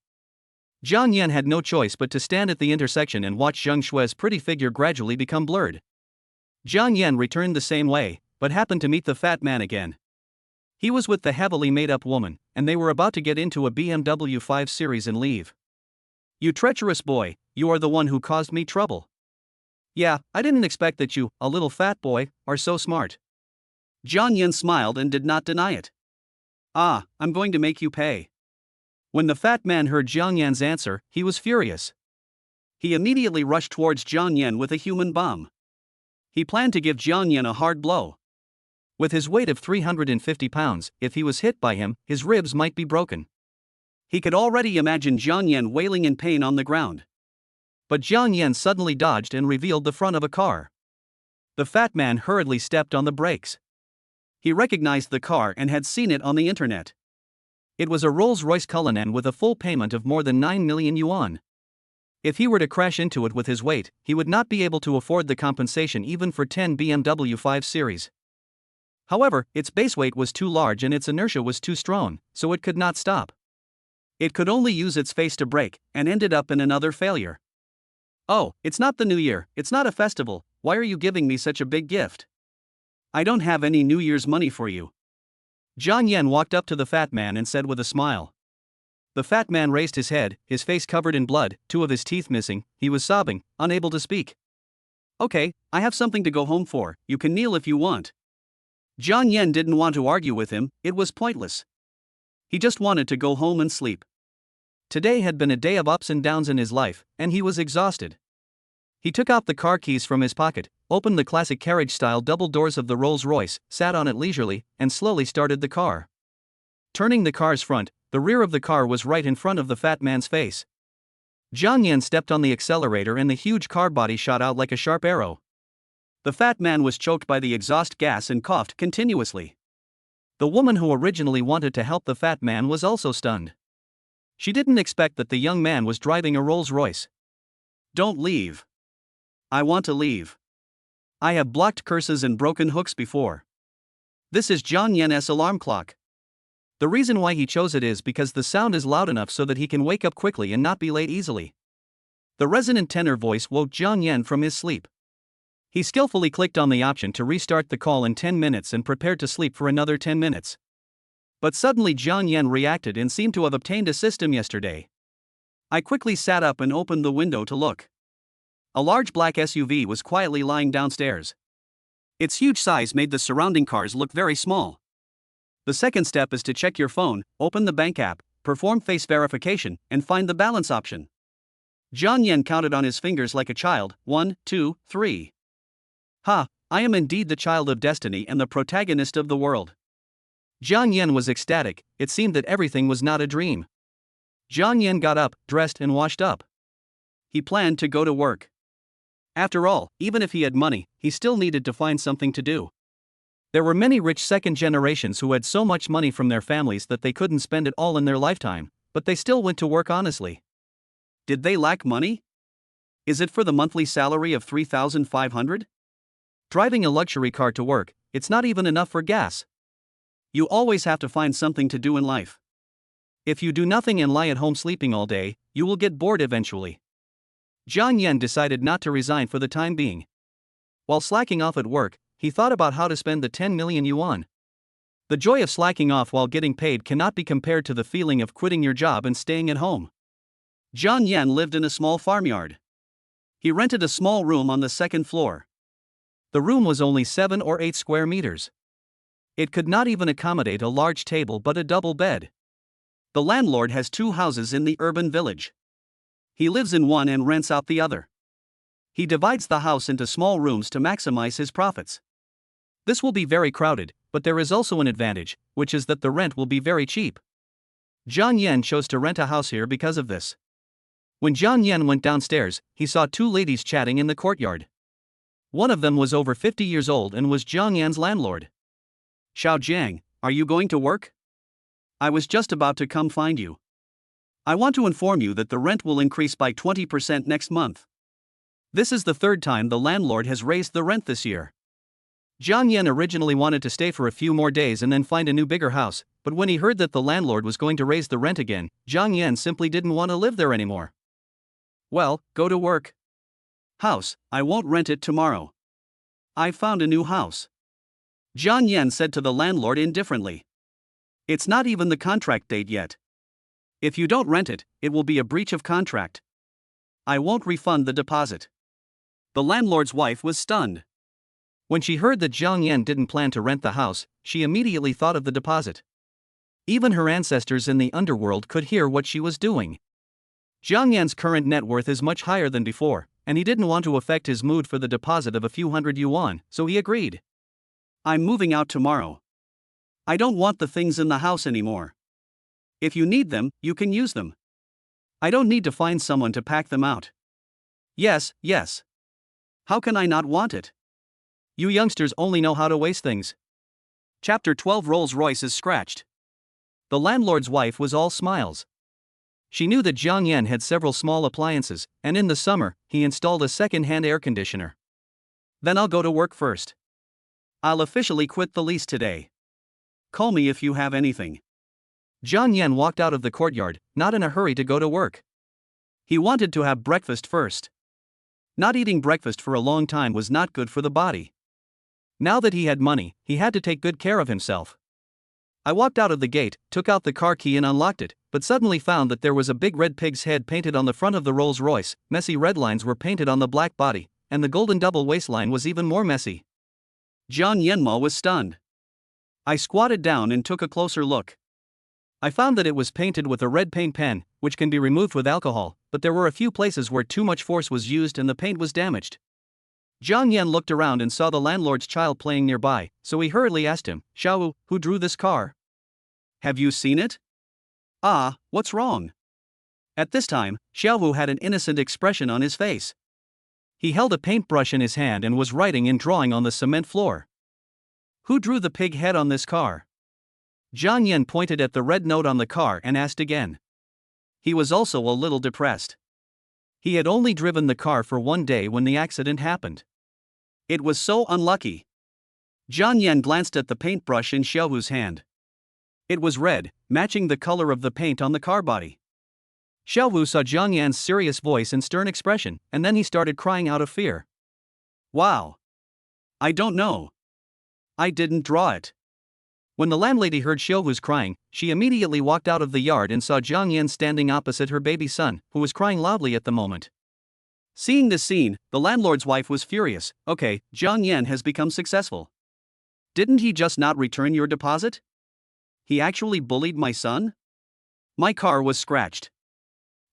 Jiang Yan had no choice but to stand at the intersection and watch Zhang Shui's pretty figure gradually become blurred. Jiang Yan returned the same way, but happened to meet the fat man again. He was with the heavily made-up woman, and they were about to get into a BMW 5 Series and leave. You treacherous boy, you are the one who caused me trouble. Yeah, I didn't expect that you, a little fat boy, are so smart. Jiang Yan smiled and did not deny it. Ah, I'm going to make you pay. When the fat man heard Jiang Yan's answer, he was furious. He immediately rushed towards Jiang Yan with a human bomb. He planned to give Jiang Yan a hard blow. With his weight of 350 pounds, if he was hit by him, his ribs might be broken. He could already imagine Jiang Yan wailing in pain on the ground. But Jiang Yan suddenly dodged and revealed the front of a car. The fat man hurriedly stepped on the brakes. He recognized the car and had seen it on the internet. It was a Rolls-Royce Cullinan with a full payment of more than 9 million yuan. If he were to crash into it with his weight, he would not be able to afford the compensation even for 10 BMW 5 Series. However, its base weight was too large and its inertia was too strong, so it could not stop. It could only use its face to brake, and ended up in another failure. Oh, it's not the New Year, it's not a festival, why are you giving me such a big gift? I don't have any New Year's money for you. Jiang Yan walked up to the fat man and said with a smile. The fat man raised his head, his face covered in blood, 2 of his teeth missing, he was sobbing, unable to speak. Okay, I have something to go home for, you can kneel if you want. Jiang Yan didn't want to argue with him, it was pointless. He just wanted to go home and sleep. Today had been a day of ups and downs in his life, and he was exhausted. He took out the car keys from his pocket, opened the classic carriage-style double doors of the Rolls-Royce, sat on it leisurely, and slowly started the car. turning the car's front. The rear of the car was right in front of the fat man's face. Jiang Yan stepped on the accelerator and the huge car body shot out like a sharp arrow. The fat man was choked by the exhaust gas and coughed continuously. The woman who originally wanted to help the fat man was also stunned. She didn't expect that the young man was driving a Rolls-Royce. Don't leave. I want to leave. I have blocked curses and broken hooks before. This is Jiang Yan's alarm clock. The reason why he chose it is because the sound is loud enough so that he can wake up quickly and not be late easily. The resonant tenor voice woke Jiang Yan from his sleep. He skillfully clicked on the option to restart the call in 10 minutes and prepared to sleep for another 10 minutes. But suddenly Jiang Yan reacted and seemed to have obtained a system yesterday. I quickly sat up and opened the window to look. A large black SUV was quietly lying downstairs. Its huge size made the surrounding cars look very small. The second step is to check your phone, open the bank app, perform face verification, and find the balance option. Jiang Yan counted on his fingers like a child. 1, 2, 3. Ha, I am indeed the child of destiny and the protagonist of the world. Jiang Yan was ecstatic. It seemed that everything was not a dream. Jiang Yan got up, dressed and washed up. He planned to go to work. After all, even if he had money, he still needed to find something to do. There were many rich second generations who had so much money from their families that they couldn't spend it all in their lifetime, but they still went to work honestly. Did they lack money? Is it for the monthly salary of 3,500? Driving a luxury car to work, it's not even enough for gas. You always have to find something to do in life. If you do nothing and lie at home sleeping all day, you will get bored eventually. Jiang Yan decided not to resign for the time being. While slacking off at work, he thought about how to spend the 10 million yuan. The joy of slacking off while getting paid cannot be compared to the feeling of quitting your job and staying at home. Jiang Yan lived in a small farmyard. He rented a small room on the second floor. The room was only 7 or 8 square meters. It could not even accommodate a large table but a double bed. The landlord has 2 houses in the urban village. He lives in one and rents out the other. He divides the house into small rooms to maximize his profits. This will be very crowded, but there is also an advantage, which is that the rent will be very cheap. Jiang Yan chose to rent a house here because of this. When Jiang Yan went downstairs, he saw 2 ladies chatting in the courtyard. One of them was over 50 years old and was Jiang Yan's landlord. Xiao Jiang, are you going to work? I was just about to come find you. I want to inform you that the rent will increase by 20% next month. This is the 3rd time the landlord has raised the rent this year. Jiang Yan originally wanted to stay for a few more days and then find a new bigger house, but when he heard that the landlord was going to raise the rent again, Jiang Yan simply didn't want to live there anymore. Well, go to work. House, I won't rent it tomorrow. I found a new house. Jiang Yan said to the landlord indifferently. It's not even the contract date yet. If you don't rent it, it will be a breach of contract. I won't refund the deposit. The landlord's wife was stunned. When she heard that Jiang Yan didn't plan to rent the house, she immediately thought of the deposit. Even her ancestors in the underworld could hear what she was doing. Jiang Yan's current net worth is much higher than before, and he didn't want to affect his mood for the deposit of a few hundred yuan, so he agreed. I'm moving out tomorrow. I don't want the things in the house anymore. If you need them, you can use them. I don't need to find someone to pack them out. Yes, yes. How can I not want it? You youngsters only know how to waste things. Chapter 12 Rolls-Royce is scratched. The landlord's wife was all smiles. She knew that Jiang Yan had several small appliances, and in the summer, he installed a second-hand air conditioner. Then I'll go to work first. I'll officially quit the lease today. Call me if you have anything. Jiang Yan walked out of the courtyard, not in a hurry to go to work. He wanted to have breakfast first. Not eating breakfast for a long time was not good for the body. Now that he had money, he had to take good care of himself. I walked out of the gate, took out the car key and unlocked it, but suddenly found that there was a big red pig's head painted on the front of the Rolls-Royce, messy red lines were painted on the black body, and the golden double waistline was even more messy. Jiang Yanma was stunned. I squatted down and took a closer look. I found that it was painted with a red paint pen, which can be removed with alcohol, but there were a few places where too much force was used and the paint was damaged. Jiang Yan looked around and saw the landlord's child playing nearby, so he hurriedly asked him, Xiao, who drew this car? Have you seen it? Ah, what's wrong? At this time, Xiaohu had an innocent expression on his face. He held a paintbrush in his hand and was writing and drawing on the cement floor. Who drew the pig head on this car? Zhang Yan pointed at the red note on the car and asked again. He was also a little depressed. He had only driven the car for one day when the accident happened. It was so unlucky. Zhang Yan glanced at the paintbrush in Xiaohu's hand. It was red, matching the color of the paint on the car body. Xiaohu saw Zhang Yan's serious voice and stern expression, and then he started crying out of fear. Wow! I don't know. I didn't draw it. When the landlady heard Xiaohu's crying, she immediately walked out of the yard and saw Zhang Yan standing opposite her baby son, who was crying loudly at the moment. Seeing this scene, the landlord's wife was furious. Okay, Zhang Yan has become successful. Didn't he just not return your deposit? He actually bullied my son? My car was scratched.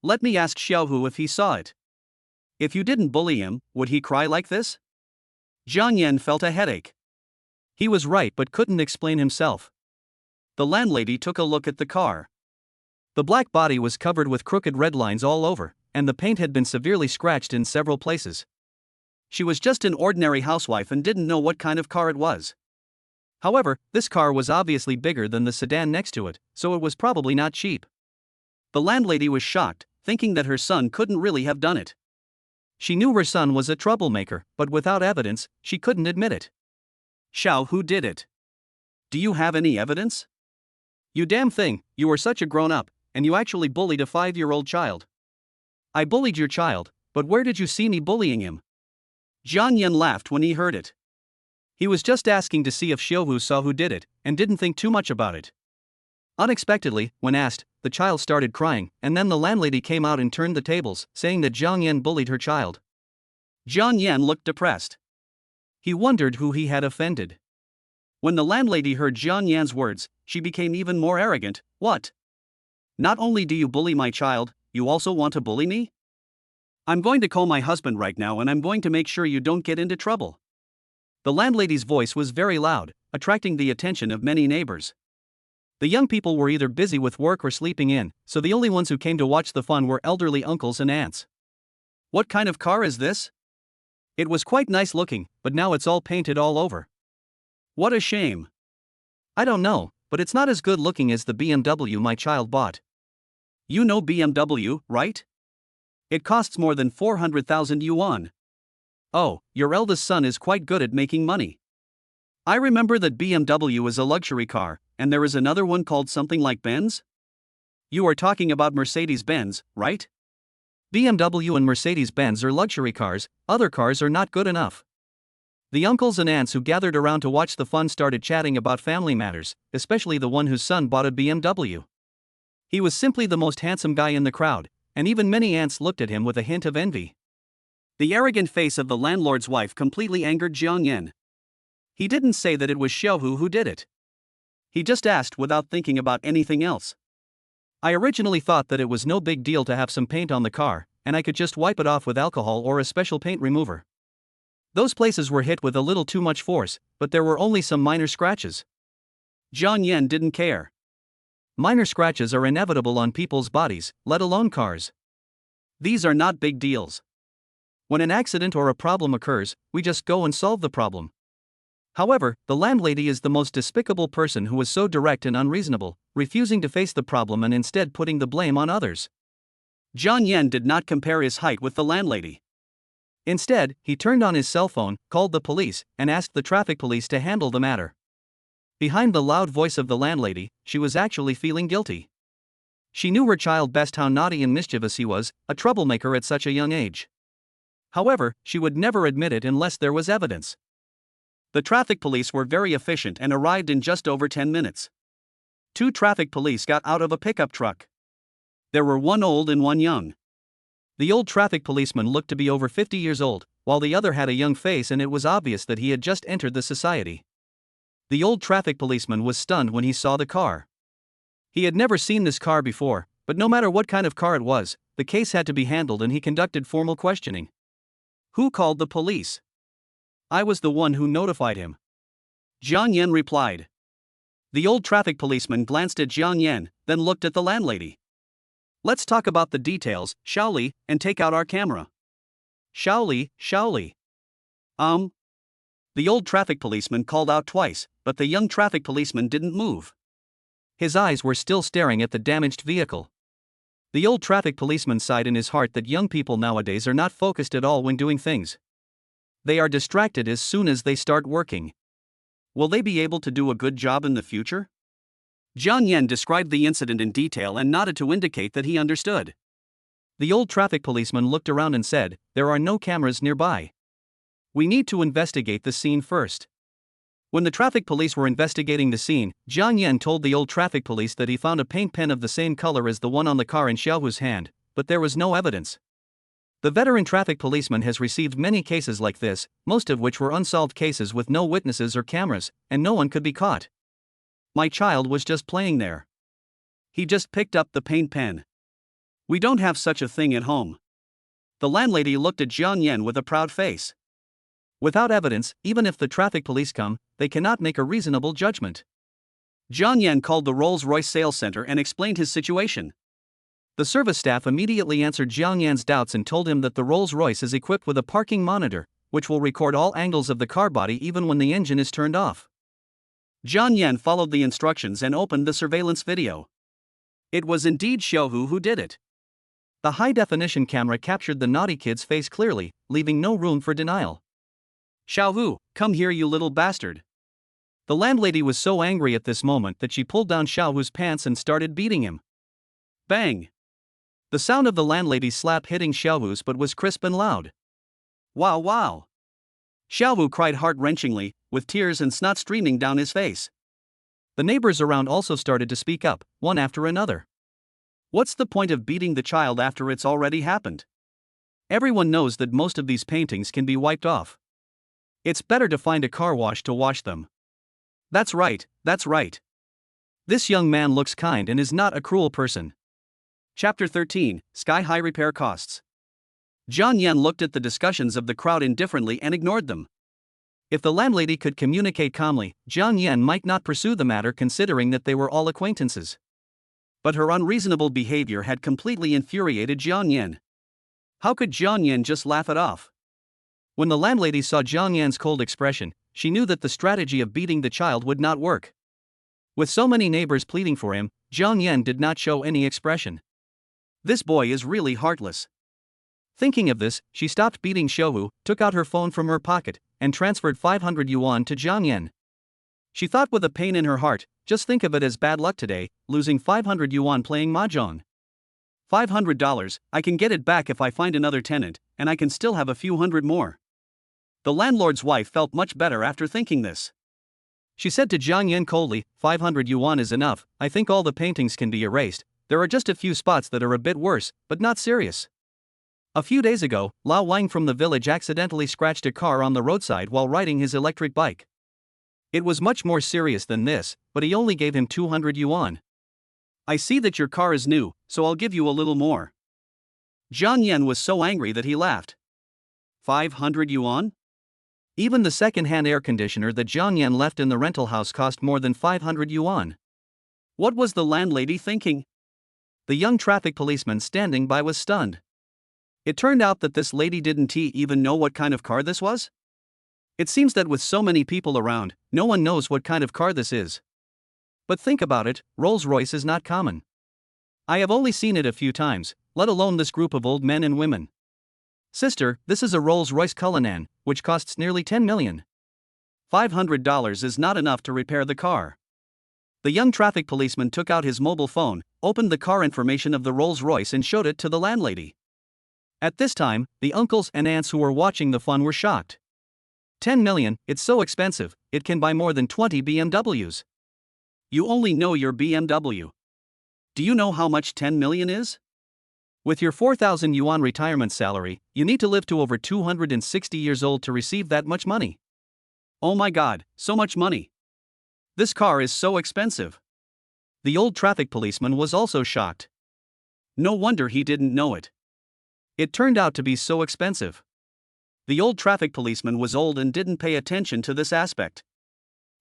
Let me ask Xiaohu if he saw it. If you didn't bully him, would he cry like this? Zhang Yan felt a headache. He was right but couldn't explain himself. The landlady took a look at the car. The black body was covered with crooked red lines all over, and the paint had been severely scratched in several places. She was just an ordinary housewife and didn't know what kind of car it was. However, this car was obviously bigger than the sedan next to it, so it was probably not cheap. The landlady was shocked, thinking that her son couldn't really have done it. She knew her son was a troublemaker, but without evidence, she couldn't admit it. Xiaohu did it. Do you have any evidence? You damn thing, you were such a grown-up, and you actually bullied a 5-year-old child. I bullied your child, but where did you see me bullying him? Zhang Yan laughed when he heard it. He was just asking to see if Xiaohu saw who did it, and didn't think too much about it. Unexpectedly, when asked, the child started crying, and then the landlady came out and turned the tables, saying that Zhang Yan bullied her child. Zhang Yan looked depressed. He wondered who he had offended. When the landlady heard Zhang Yan's words, she became even more arrogant. What? Not only do you bully my child, you also want to bully me? I'm going to call my husband right now and I'm going to make sure you don't get into trouble. The landlady's voice was very loud, attracting the attention of many neighbors. The young people were either busy with work or sleeping in, so the only ones who came to watch the fun were elderly uncles and aunts. What kind of car is this? It was quite nice looking, but now it's all painted all over. What a shame. I don't know, but it's not as good looking as the BMW my child bought. You know BMW, right? It costs more than 400,000 yuan. Oh, your eldest son is quite good at making money. I remember that BMW is a luxury car, and there is another one called something like Benz? You are talking about Mercedes-Benz, right? BMW and Mercedes-Benz are luxury cars, other cars are not good enough. The uncles and aunts who gathered around to watch the fun started chatting about family matters, especially the one whose son bought a BMW. He was simply the most handsome guy in the crowd, and even many aunts looked at him with a hint of envy. The arrogant face of the landlord's wife completely angered Zhang Yan. He didn't say that it was Xiaohu who did it. He just asked without thinking about anything else. I originally thought that it was no big deal to have some paint on the car, and I could just wipe it off with alcohol or a special paint remover. Those places were hit with a little too much force, but there were only some minor scratches. Zhang Yan didn't care. Minor scratches are inevitable on people's bodies, let alone cars. These are not big deals. When an accident or a problem occurs, we just go and solve the problem. However, the landlady is the most despicable person who was so direct and unreasonable, refusing to face the problem and instead putting the blame on others. Zhang Yan did not compare his height with the landlady. Instead, he turned on his cell phone, called the police, and asked the traffic police to handle the matter. Behind the loud voice of the landlady, she was actually feeling guilty. She knew her child best how naughty and mischievous he was, a troublemaker at such a young age. However, she would never admit it unless there was evidence. The traffic police were very efficient and arrived in just over 10 minutes. 2 traffic police got out of a pickup truck. There were one old and one young. The old traffic policeman looked to be over 50 years old, while the other had a young face and it was obvious that he had just entered the society. The old traffic policeman was stunned when he saw the car. He had never seen this car before, but no matter what kind of car it was, the case had to be handled and he conducted formal questioning. Who called the police? I was the one who notified him. Zhang Yan replied. The old traffic policeman glanced at Jiang Yan, then looked at the landlady. Let's talk about the details, shall we, and take out our camera. Shall we? The old traffic policeman called out twice, but the young traffic policeman didn't move. His eyes were still staring at the damaged vehicle. The old traffic policeman sighed in his heart that young people nowadays are not focused at all when doing things. They are distracted as soon as they start working. Will they be able to do a good job in the future? Jiang Yan described the incident in detail and nodded to indicate that he understood. The old traffic policeman looked around and said, "There are no cameras nearby. We need to investigate the scene first." When the traffic police were investigating the scene, Jiang Yan told the old traffic police that he found a paint pen of the same color as the one on the car in Xiaohu's hand, but there was no evidence. The veteran traffic policeman has received many cases like this, most of which were unsolved cases with no witnesses or cameras, and no one could be caught. My child was just playing there. He just picked up the paint pen. We don't have such a thing at home. The landlady looked at Jiang Yan with a proud face. Without evidence, even if the traffic police come, they cannot make a reasonable judgment. Jiang Yan called the Rolls-Royce sales center and explained his situation. The service staff immediately answered Jiang Yan's doubts and told him that the Rolls-Royce is equipped with a parking monitor, which will record all angles of the car body even when the engine is turned off. Jiang Yan followed the instructions and opened the surveillance video. It was indeed Xiaohu who did it. The high-definition camera captured the naughty kid's face clearly, leaving no room for denial. "Xiaohu, come here, you little bastard." The landlady was so angry at this moment that she pulled down Xiaohu's pants and started beating him. Bang! The sound of the landlady's slap hitting Xiaohu's butt was crisp and loud. Wow! Xiaohu cried heart-wrenchingly, with tears and snot streaming down his face. The neighbors around also started to speak up, one after another. What's the point of beating the child after it's already happened? Everyone knows that most of these paintings can be wiped off. It's better to find a car wash to wash them. That's right. This young man looks kind and is not a cruel person. Chapter 13, Sky-High Repair Costs. Jiang Yan looked at the discussions of the crowd indifferently and ignored them. If the landlady could communicate calmly, Jiang Yan might not pursue the matter considering that they were all acquaintances. But her unreasonable behavior had completely infuriated Jiang Yan. How could Jiang Yan just laugh it off? When the landlady saw Jiang Yan's cold expression, she knew that the strategy of beating the child would not work. With so many neighbors pleading for him, Jiang Yan did not show any expression. This boy is really heartless. Thinking of this, she stopped beating Xiaohu, took out her phone from her pocket, and transferred 500 yuan to Jiang Yan. She thought with a pain in her heart, just think of it as bad luck today, losing 500 yuan playing mahjong. $500, I can get it back if I find another tenant, and I can still have a few hundred more. The landlord's wife felt much better after thinking this. She said to Jiang Yan coldly, 500 yuan is enough, I think all the paintings can be erased. There are just a few spots that are a bit worse, but not serious. A few days ago, Lao Wang from the village accidentally scratched a car on the roadside while riding his electric bike. It was much more serious than this, but he only gave him 200 yuan. I see that your car is new, so I'll give you a little more. Jiang Yan was so angry that he laughed. 500 yuan? Even the second-hand air conditioner that Jiang Yan left in the rental house cost more than 500 yuan. What was the landlady thinking? The young traffic policeman standing by was stunned. It turned out that this lady didn't even know what kind of car this was? It seems that with so many people around, no one knows what kind of car this is. But think about it, Rolls-Royce is not common. I have only seen it a few times, let alone this group of old men and women. Sister, this is a Rolls-Royce Cullinan, which costs nearly 10 million. $500 is not enough to repair the car. The young traffic policeman took out his mobile phone, opened the car information of the Rolls-Royce and showed it to the landlady. At this time, the uncles and aunts who were watching the fun were shocked. 10 million, it's so expensive, it can buy more than 20 BMWs. You only know your BMW. Do you know how much 10 million is? With your 4,000 yuan retirement salary, you need to live to over 260 years old to receive that much money. Oh my god, so much money. This car is so expensive. The old traffic policeman was also shocked. No wonder he didn't know it. It turned out to be so expensive. The old traffic policeman was old and didn't pay attention to this aspect.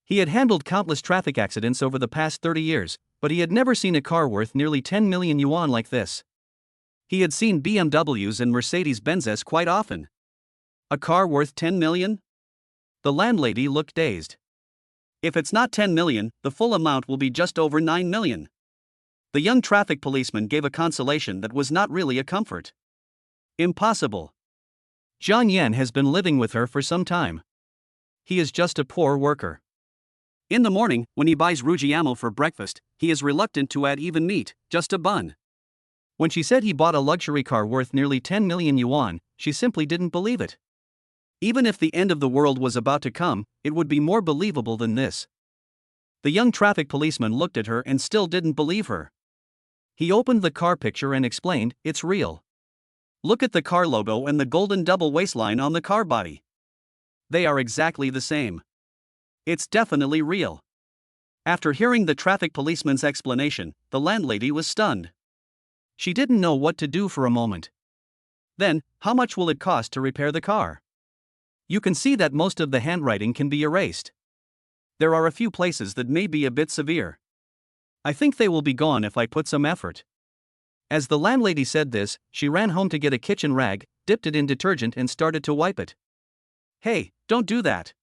He had handled countless traffic accidents over the past 30 years, but he had never seen a car worth nearly 10 million yuan like this. He had seen BMWs and Mercedes-Benzes quite often. A car worth 10 million? The landlady looked dazed. If it's not 10 million, the full amount will be just over 9 million. The young traffic policeman gave a consolation that was not really a comfort. Impossible. Zhang Yan has been living with her for some time. He is just a poor worker. In the morning, when he buys Rujiamo for breakfast, he is reluctant to add even meat, just a bun. When she said he bought a luxury car worth nearly 10 million yuan, she simply didn't believe it. Even if the end of the world was about to come, it would be more believable than this. The young traffic policeman looked at her and still didn't believe her. He opened the car picture and explained, "It's real. Look at the car logo and the golden double waistline on the car body. They are exactly the same. It's definitely real." After hearing the traffic policeman's explanation, the landlady was stunned. She didn't know what to do for a moment. Then, how much will it cost to repair the car? You can see that most of the handwriting can be erased. There are a few places that may be a bit severe. I think they will be gone if I put some effort. As the landlady said this, she ran home to get a kitchen rag, dipped it in detergent and started to wipe it. "Hey, don't do that."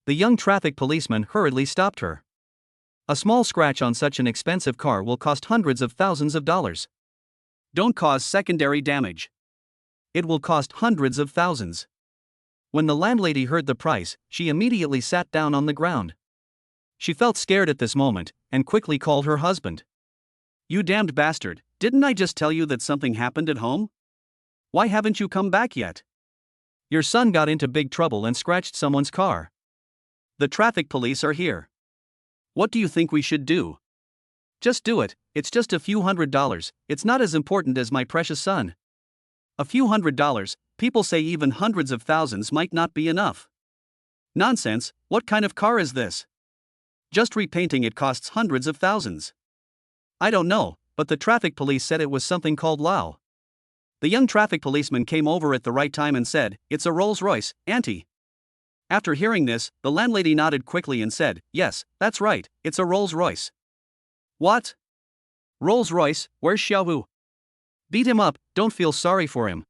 The young traffic policeman hurriedly stopped her. A small scratch on such an expensive car will cost hundreds of thousands of dollars. Don't cause secondary damage. It will cost hundreds of thousands. When the landlady heard the price, she immediately sat down on the ground. She felt scared at this moment, and quickly called her husband. "You damned bastard, didn't I just tell you that something happened at home? Why haven't you come back yet? Your son got into big trouble and scratched someone's car. The traffic police are here. What do you think we should do? Just do it, it's just a few $100s, it's not as important as my precious son." A few $100s, people say even hundreds of thousands might not be enough. Nonsense, what kind of car is this? Just repainting it costs hundreds of thousands. I don't know, but the traffic police said it was something called Lao. The young traffic policeman came over at the right time and said, "It's a Rolls-Royce, auntie." After hearing this, the landlady nodded quickly and said, "Yes, that's right, it's a Rolls-Royce." "What? Rolls-Royce, where's Xiaohu? Beat him up, don't feel sorry for him.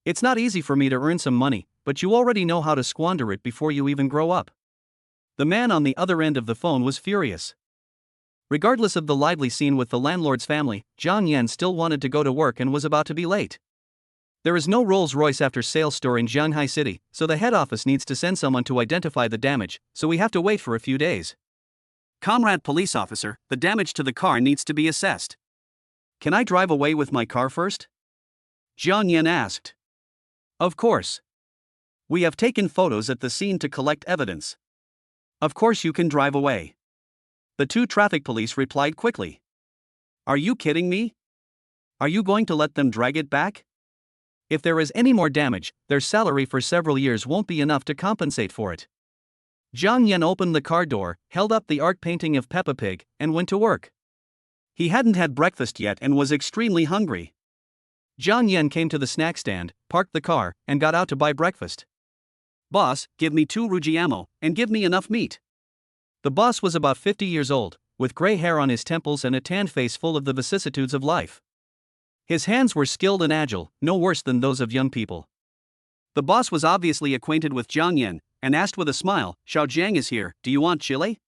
It's not easy for me to earn some money, but you already know how to squander it before you even grow up." The man on the other end of the phone was furious. Regardless of the lively scene with the landlord's family, Zhang Yan still wanted to go to work and was about to be late. There is no Rolls-Royce after-sales store in Shanghai City, so the head office needs to send someone to identify the damage, so we have to wait for a few days. "Comrade police officer, the damage to the car needs to be assessed. Can I drive away with my car first?" Zhang Yan asked. "Of course. We have taken photos at the scene to collect evidence. Of course you can drive away." The two traffic police replied quickly. "Are you kidding me? Are you going to let them drag it back? If there is any more damage, their salary for several years won't be enough to compensate for it." Zhang Yan opened the car door, held up the art painting of Peppa Pig, and went to work. He hadn't had breakfast yet and was extremely hungry. Zhang Yan came to the snack stand, parked the car, and got out to buy breakfast. "Boss, give me 2 Rujiamo, and give me enough meat." The boss was about 50 years old, with gray hair on his temples and a tanned face full of the vicissitudes of life. His hands were skilled and agile, no worse than those of young people. The boss was obviously acquainted with Zhang Yan, and asked with a smile, "Xiao Jiang is here, do you want chili?"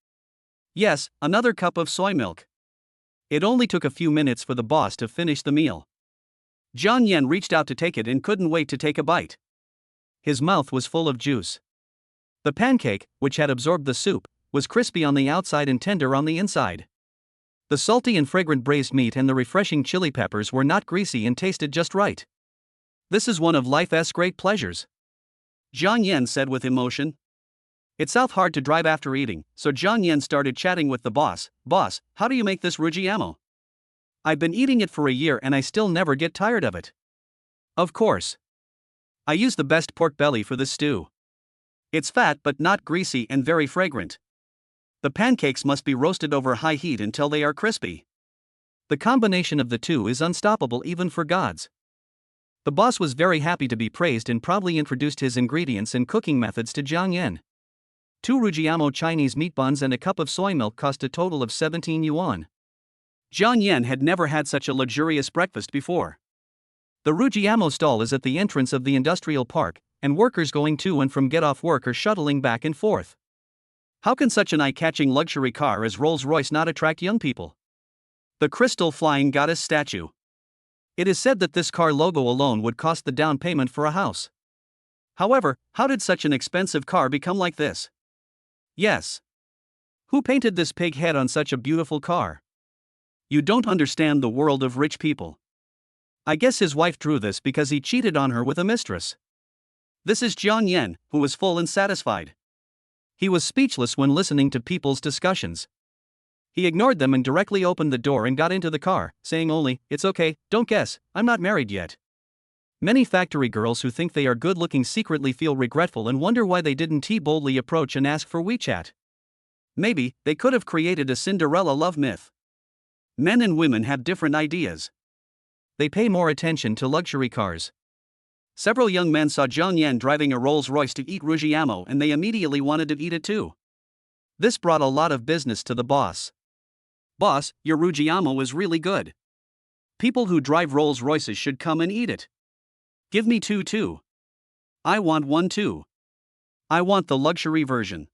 "Yes, another cup of soy milk." It only took a few minutes for the boss to finish the meal. Zhang Yan reached out to take it and couldn't wait to take a bite. His mouth was full of juice. The pancake, which had absorbed the soup, was crispy on the outside and tender on the inside. The salty and fragrant braised meat and the refreshing chili peppers were not greasy and tasted just right. "This is one of life's great pleasures," Zhang Yan said with emotion. It's hard to drive after eating, so Zhang Yan started chatting with the boss. "Boss, how do you make this Rujiamo? I've been eating it for a year and I still never get tired of it." "Of course. I use the best pork belly for this stew. It's fat but not greasy and very fragrant. The pancakes must be roasted over high heat until they are crispy. The combination of the two is unstoppable even for gods." The boss was very happy to be praised and proudly introduced his ingredients and cooking methods to Zhang Yan. 2 Rujiamo Chinese meat buns and a cup of soy milk cost a total of 17 yuan. Jiang Yan had never had such a luxurious breakfast before. The Rujiamo stall is at the entrance of the industrial park, and workers going to and from get off work are shuttling back and forth. How can such an eye-catching luxury car as Rolls-Royce not attract young people? The crystal flying goddess statue. It is said that this car logo alone would cost the down payment for a house. However, how did such an expensive car become like this? Yes. Who painted this pig head on such a beautiful car? You don't understand the world of rich people. I guess his wife drew this because he cheated on her with a mistress. This is Jiang Yan, who was full and satisfied. He was speechless when listening to people's discussions. He ignored them and directly opened the door and got into the car, saying only, "It's okay, don't guess, I'm not married yet." Many factory girls who think they are good-looking secretly feel regretful and wonder why they didn't boldly approach and ask for WeChat. Maybe they could have created a Cinderella love myth. Men and women have different ideas. They pay more attention to luxury cars. Several young men saw Jiang Yan driving a Rolls-Royce to eat Rujiamo and they immediately wanted to eat it too. This brought a lot of business to the boss. "Boss, your Rujiamo is really good. People who drive Rolls-Royces should come and eat it. Give me 2 too. I want 1 too. I want the luxury version.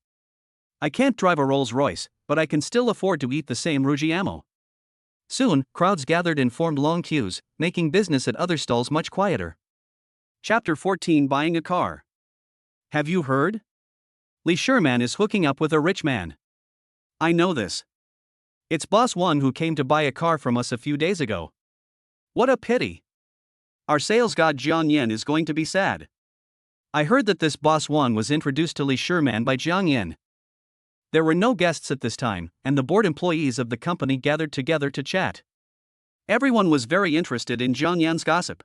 I can't drive a Rolls-Royce, but I can still afford to eat the same Rujiamo." Soon, crowds gathered and formed long queues, making business at other stalls much quieter. Chapter 14: Buying a car. Have you heard? Li Sherman is hooking up with a rich man. I know this. It's Boss One who came to buy a car from us a few days ago. What a pity. Our sales god Jiang Yan is going to be sad. I heard that this Boss One was introduced to Li Sherman by Jiang Yan. There were no guests at this time, and the board employees of the company gathered together to chat. Everyone was very interested in Jiang Yan's gossip.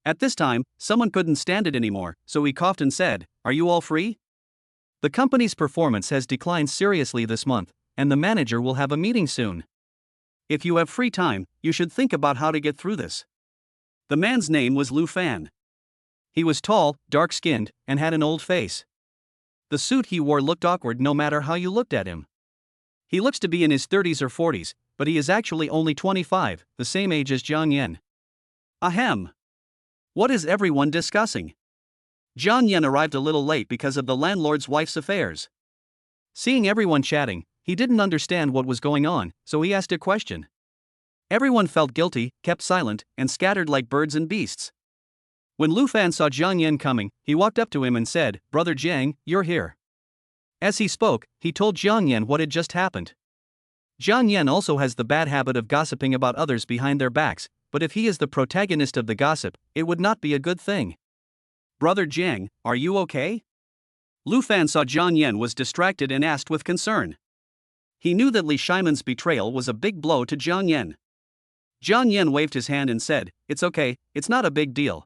At this time, someone couldn't stand it anymore, so he coughed and said, "Are you all free? The company's performance has declined seriously this month, and the manager will have a meeting soon. If you have free time, you should think about how to get through this." The man's name was Lu Fan. He was tall, dark-skinned, and had an old face. The suit he wore looked awkward no matter how you looked at him. He looks to be in his 30s or 40s, but he is actually only 25, the same age as Jiang Yan. Ahem. What is everyone discussing? Jiang Yan arrived a little late because of the landlord's wife's affairs. Seeing everyone chatting, he didn't understand what was going on, so he asked a question. Everyone felt guilty, kept silent, and scattered like birds and beasts. When Lu Fan saw Jiang Yan coming, he walked up to him and said, "Brother Jiang, you're here." As he spoke, he told Jiang Yan what had just happened. Jiang Yan also has the bad habit of gossiping about others behind their backs, but if he is the protagonist of the gossip, it would not be a good thing. "Brother Jiang, are you okay?" Lu Fan saw Jiang Yan was distracted and asked with concern. He knew that Li Shimon's betrayal was a big blow to Jiang Yan. Jiang Yan waved his hand and said, "It's okay, it's not a big deal.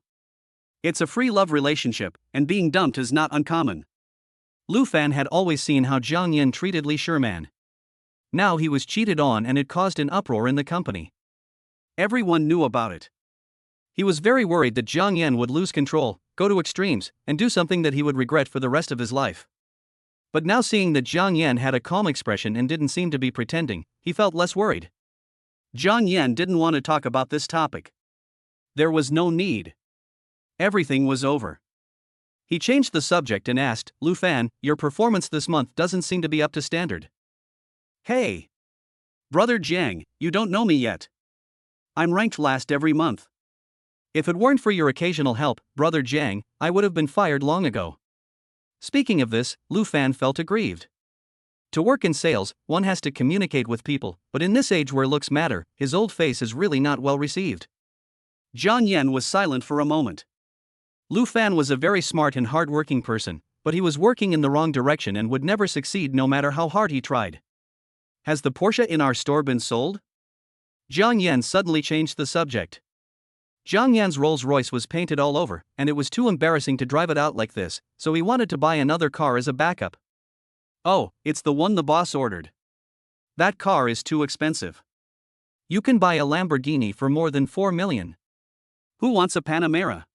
It's a free love relationship, and being dumped is not uncommon." Lu Fan had always seen how Jiang Yan treated Li Sherman. Now he was cheated on and it caused an uproar in the company. Everyone knew about it. He was very worried that Jiang Yan would lose control, go to extremes, and do something that he would regret for the rest of his life. But now seeing that Jiang Yan had a calm expression and didn't seem to be pretending, he felt less worried. Jiang Yan didn't want to talk about this topic. There was no need. Everything was over. He changed the subject and asked, "Lu Fan, your performance this month doesn't seem to be up to standard." "Hey! Brother Jiang, you don't know me yet. I'm ranked last every month. If it weren't for your occasional help, Brother Jiang, I would have been fired long ago." Speaking of this, Lu Fan felt aggrieved. To work in sales, one has to communicate with people, but in this age where looks matter, his old face is really not well received. Jiang Yan was silent for a moment. Lu Fan was a very smart and hard-working person, but he was working in the wrong direction and would never succeed no matter how hard he tried. "Has the Porsche in our store been sold?" Jiang Yan suddenly changed the subject. Jiang Yan's Rolls-Royce was painted all over, and it was too embarrassing to drive it out like this, so he wanted to buy another car as a backup. "Oh, it's the one the boss ordered. That car is too expensive. You can buy a Lamborghini for more than 4 million. Who wants a Panamera?"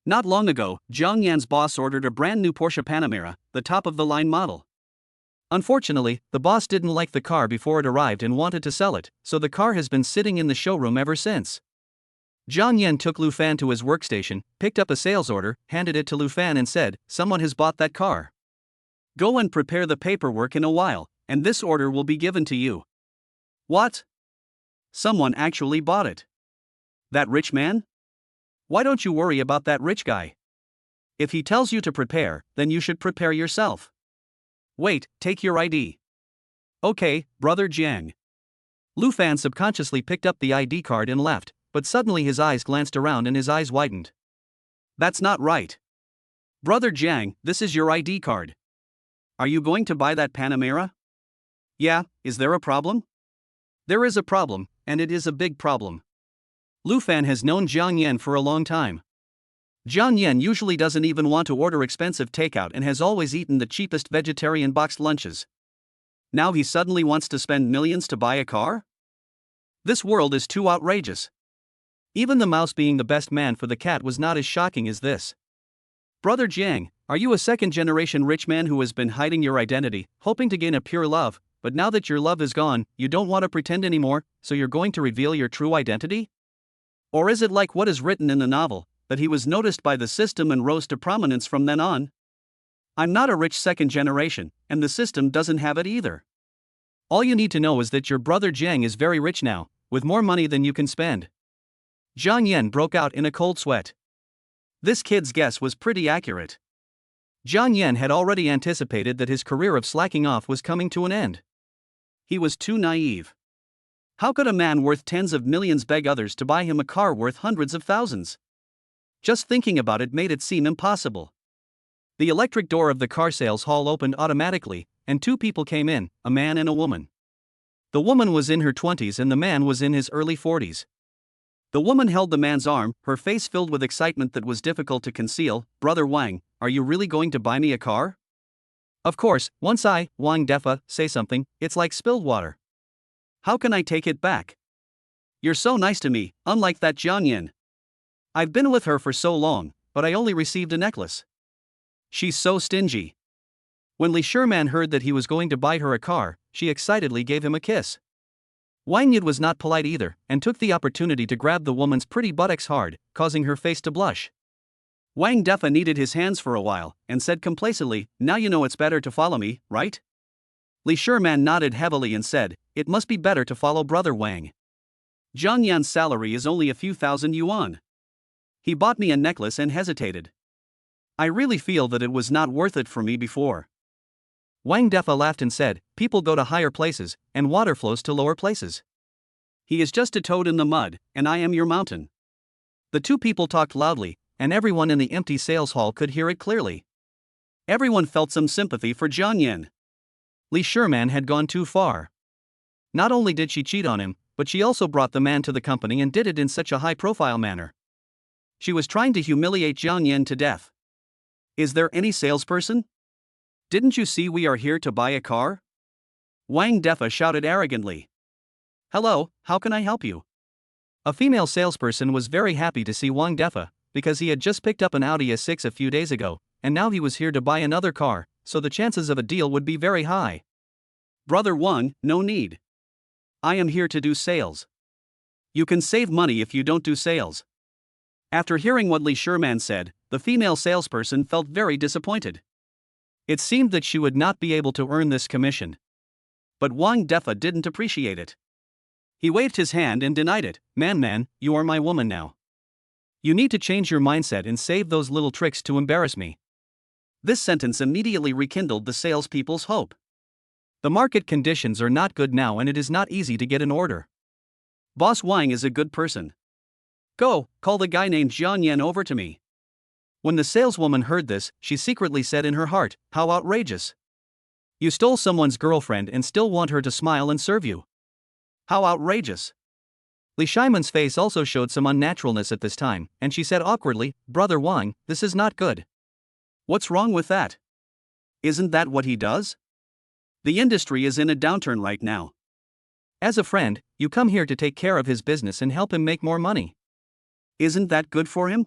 Not long ago, Zhang Yan's boss ordered a brand new Porsche Panamera, the top of the line model. Unfortunately, the boss didn't like the car before it arrived and wanted to sell it, so the car has been sitting in the showroom ever since. Zhang Yan took Lu Fan to his workstation, picked up a sales order, handed it to Lu Fan and said, "Someone has bought that car. Go and prepare the paperwork in a while, and this order will be given to you." What? Someone actually bought it. That rich man? Why don't you worry about that rich guy? If he tells you to prepare, then you should prepare yourself. Wait, take your ID. Okay, brother Jiang. Lu Fan subconsciously picked up the ID card and left, but suddenly his eyes glanced around and his eyes widened. That's not right. Brother Jiang, this is your ID card. Are you going to buy that Panamera? Yeah, is there a problem? There is a problem, and it is a big problem. Lu Fan has known Zhang Yan for a long time. Zhang Yan usually doesn't even want to order expensive takeout and has always eaten the cheapest vegetarian boxed lunches. Now he suddenly wants to spend millions to buy a car? This world is too outrageous. Even the mouse being the best man for the cat was not as shocking as this. Brother Jiang, are you a second-generation rich man who has been hiding your identity, hoping to gain a pure love, but now that your love is gone, you don't want to pretend anymore, so you're going to reveal your true identity? Or is it like what is written in the novel, that he was noticed by the system and rose to prominence from then on? I'm not a rich second generation, and the system doesn't have it either. All you need to know is that your brother Jiang is very rich now, with more money than you can spend. Zhang Yan broke out in a cold sweat. This kid's guess was pretty accurate. Zhang Yan had already anticipated that his career of slacking off was coming to an end. He was too naive. How could a man worth tens of millions beg others to buy him a car worth hundreds of thousands? Just thinking about it made it seem impossible. The electric door of the car sales hall opened automatically, and two people came in, a man and a woman. The woman was in her 20s and the man was in his early 40s. The woman held the man's arm, her face filled with excitement that was difficult to conceal. "Brother Wang, are you really going to buy me a car?" Of course, once I, Wang Defa, say something, it's like spilled water. How can I take it back? You're so nice to me, unlike that Zhang Yan. I've been with her for so long, but I only received a necklace. She's so stingy. When Li Sherman heard that he was going to buy her a car, she excitedly gave him a kiss. Wang Yid was not polite either, and took the opportunity to grab the woman's pretty buttocks hard, causing her face to blush. Wang Defa kneaded his hands for a while, and said complacently, "Now you know it's better to follow me, right?" Li Sherman nodded heavily and said, "It must be better to follow brother Wang. Zhang Yan's salary is only a few thousand yuan. He bought me a necklace and hesitated. I really feel that it was not worth it for me before." Wang Defa laughed and said, "People go to higher places, and water flows to lower places. He is just a toad in the mud, and I am your mountain." The two people talked loudly, and everyone in the empty sales hall could hear it clearly. Everyone felt some sympathy for Zhang Yan. Li Sherman had gone too far. Not only did she cheat on him, but she also brought the man to the company and did it in such a high-profile manner. She was trying to humiliate Zhang Yan to death. "Is there any salesperson? Didn't you see we are here to buy a car?" Wang Defa shouted arrogantly. "Hello, how can I help you?" A female salesperson was very happy to see Wang Defa, because he had just picked up an Audi S6 a few days ago, and now he was here to buy another car, so the chances of a deal would be very high. "Brother Wang, no need. I am here to do sales. You can save money if you don't do sales." After hearing what Li Sherman said, the female salesperson felt very disappointed. It seemed that she would not be able to earn this commission. But Wang Defa didn't appreciate it. He waved his hand and denied it. Man, you are my woman now. You need to change your mindset and save those little tricks to embarrass me." This sentence immediately rekindled the salespeople's hope. The market conditions are not good now and it is not easy to get an order. Boss Wang is a good person. Go, call the guy named Zhang Yan over to me. When the saleswoman heard this, she secretly said in her heart, "How outrageous. You stole someone's girlfriend and still want her to smile and serve you. How outrageous." Li Shimon's face also showed some unnaturalness at this time, and she said awkwardly, "Brother Wang, this is not good." "What's wrong with that? Isn't that what he does? The industry is in a downturn right now. As a friend, you come here to take care of his business and help him make more money. Isn't that good for him?"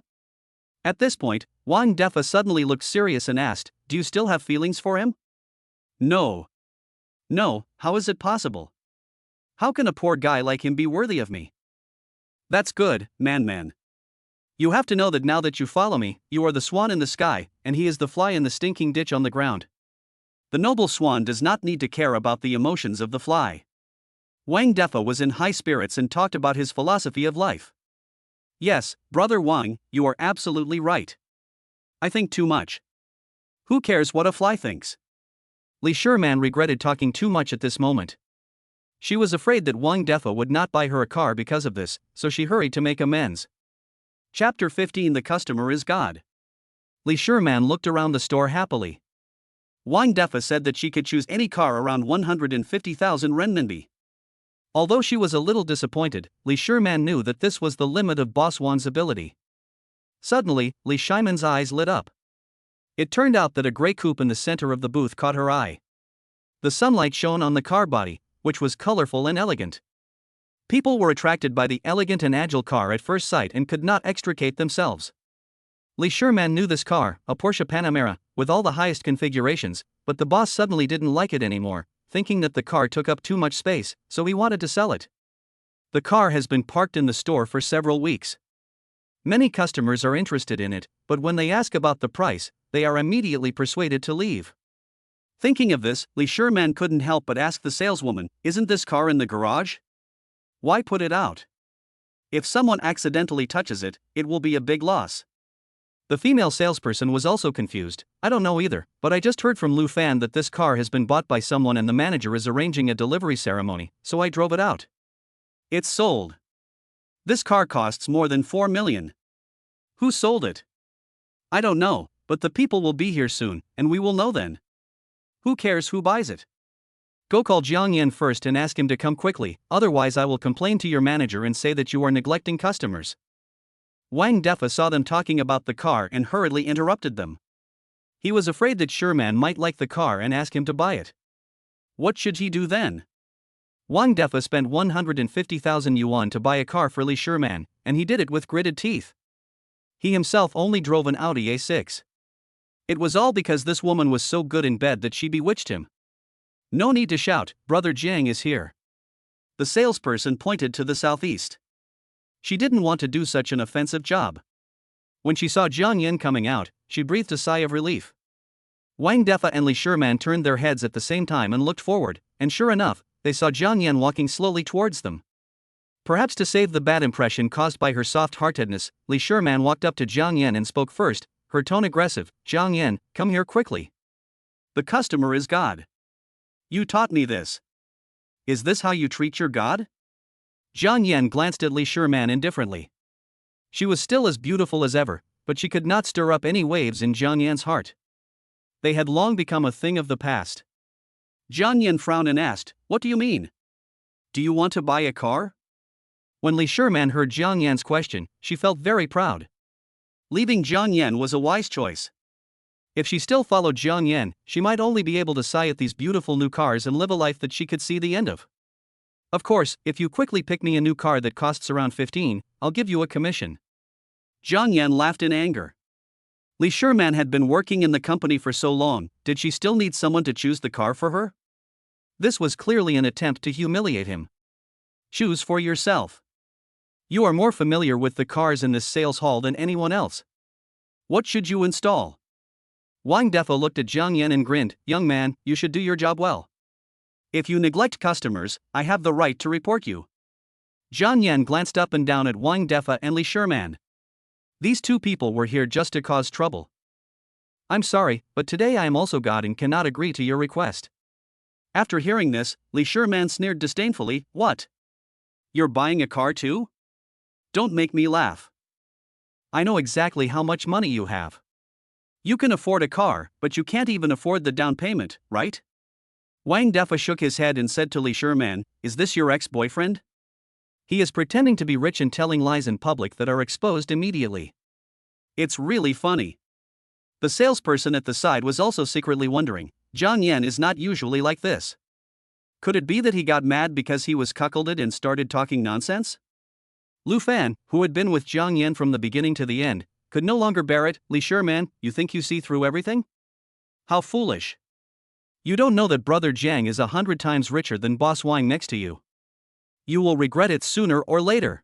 At this point, Wang Defa suddenly looked serious and asked, "Do you still have feelings for him?" "No. No, how is it possible? How can a poor guy like him be worthy of me?" "That's good, man. You have to know that now that you follow me, you are the swan in the sky, and he is the fly in the stinking ditch on the ground. The noble swan does not need to care about the emotions of the fly." Wang Defa was in high spirits and talked about his philosophy of life. "Yes, brother Wang, you are absolutely right. I think too much. Who cares what a fly thinks?" Li Sherman regretted talking too much at this moment. She was afraid that Wang Defa would not buy her a car because of this, so she hurried to make amends. Chapter 15 The Customer is God. Li Sherman looked around the store happily. Wang Defa said that she could choose any car around 150,000 renminbi. Although she was a little disappointed, Li Sherman knew that this was the limit of Boss Wan's ability. Suddenly, Li Sherman's eyes lit up. It turned out that a gray coupe in the center of the booth caught her eye. The sunlight shone on the car body, which was colorful and elegant. People were attracted by the elegant and agile car at first sight and could not extricate themselves. Li Sherman knew this car, a Porsche Panamera, with all the highest configurations, but the boss suddenly didn't like it anymore, thinking that the car took up too much space, so he wanted to sell it. The car has been parked in the store for several weeks. Many customers are interested in it, but when they ask about the price, they are immediately persuaded to leave. Thinking of this, Li Sherman couldn't help but ask the saleswoman, "Isn't this car in the garage? Why put it out? If someone accidentally touches it, it will be a big loss." The female salesperson was also confused. "I don't know either, but I just heard from Lu Fan that this car has been bought by someone and the manager is arranging a delivery ceremony, so I drove it out. It's sold. This car costs more than 4 million. Who sold it? I don't know, but the people will be here soon, and we will know then. Who cares who buys it? Go call Jiang Yan first and ask him to come quickly, otherwise I will complain to your manager and say that you are neglecting customers." Wang Defa saw them talking about the car and hurriedly interrupted them. He was afraid that Sherman might like the car and ask him to buy it. What should he do then? Wang Defa spent 150,000 yuan to buy a car for Li Sherman, and he did it with gritted teeth. He himself only drove an Audi A6. It was all because this woman was so good in bed that she bewitched him. "No need to shout, brother Jiang is here." The salesperson pointed to the southeast. She didn't want to do such an offensive job. When she saw Jiang Yan coming out, she breathed a sigh of relief. Wang Defa and Li Sherman turned their heads at the same time and looked forward, and sure enough, they saw Jiang Yan walking slowly towards them. Perhaps to save the bad impression caused by her soft-heartedness, Li Sherman walked up to Jiang Yan and spoke first, her tone aggressive. "Jiang Yan, come here quickly. The customer is God. You taught me this. Is this how you treat your God?" Jiang Yan glanced at Li Sherman indifferently. She was still as beautiful as ever, but she could not stir up any waves in Jiang Yan's heart. They had long become a thing of the past. Jiang Yan frowned and asked, "What do you mean? Do you want to buy a car?" When Li Sherman heard Jiang Yan's question, she felt very proud. Leaving Jiang Yan was a wise choice. If she still followed Jiang Yan, she might only be able to sigh at these beautiful new cars and live a life that she could see the end of. "Of course, if you quickly pick me a new car that costs around 15, I'll give you a commission." Jiang Yan laughed in anger. Li Sherman had been working in the company for so long, did she still need someone to choose the car for her? This was clearly an attempt to humiliate him. Choose for yourself. You are more familiar with the cars in this sales hall than anyone else. What should you install? Wang Defa looked at Jiang Yan and grinned. "Young man, you should do your job well. If you neglect customers, I have the right to report you." Jiang Yan glanced up and down at Wang Defa and Li Sherman. These two people were here just to cause trouble. "I'm sorry, but today I am also God and cannot agree to your request." After hearing this, Li Sherman sneered disdainfully. "What? You're buying a car too? Don't make me laugh. I know exactly how much money you have. You can afford a car, but you can't even afford the down payment, right?" Wang Defa shook his head and said to Li Sherman, "Is this your ex-boyfriend? He is pretending to be rich and telling lies in public that are exposed immediately. It's really funny." The salesperson at the side was also secretly wondering, Jiang Yan is not usually like this. Could it be that he got mad because he was cuckolded and started talking nonsense? Lu Fan, who had been with Jiang Yan from the beginning to the end, could no longer bear it. Li Sherman, you think you see through everything? How foolish. You don't know that brother Jang is 100 times richer than boss Wang next to you. You will regret it sooner or later.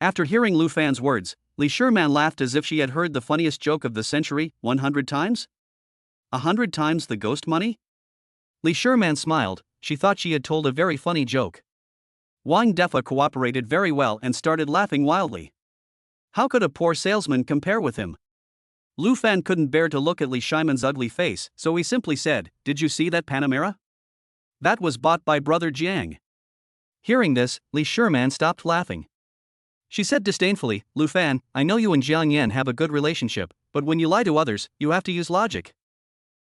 After hearing Lu Fan's words, Li Sherman laughed as if she had heard the funniest joke of the century. 100 times? 100 times the ghost money? Li Sherman smiled. She thought she had told a very funny joke. Wang Defa cooperated very well and started laughing wildly. How could a poor salesman compare with him? Lu Fan couldn't bear to look at Li Shimon's ugly face, so he simply said, "Did you see that Panamera? That was bought by brother Jiang." Hearing this, Li Sherman stopped laughing. She said disdainfully, "Lu Fan, I know you and Jiang Yan have a good relationship, but when you lie to others, you have to use logic.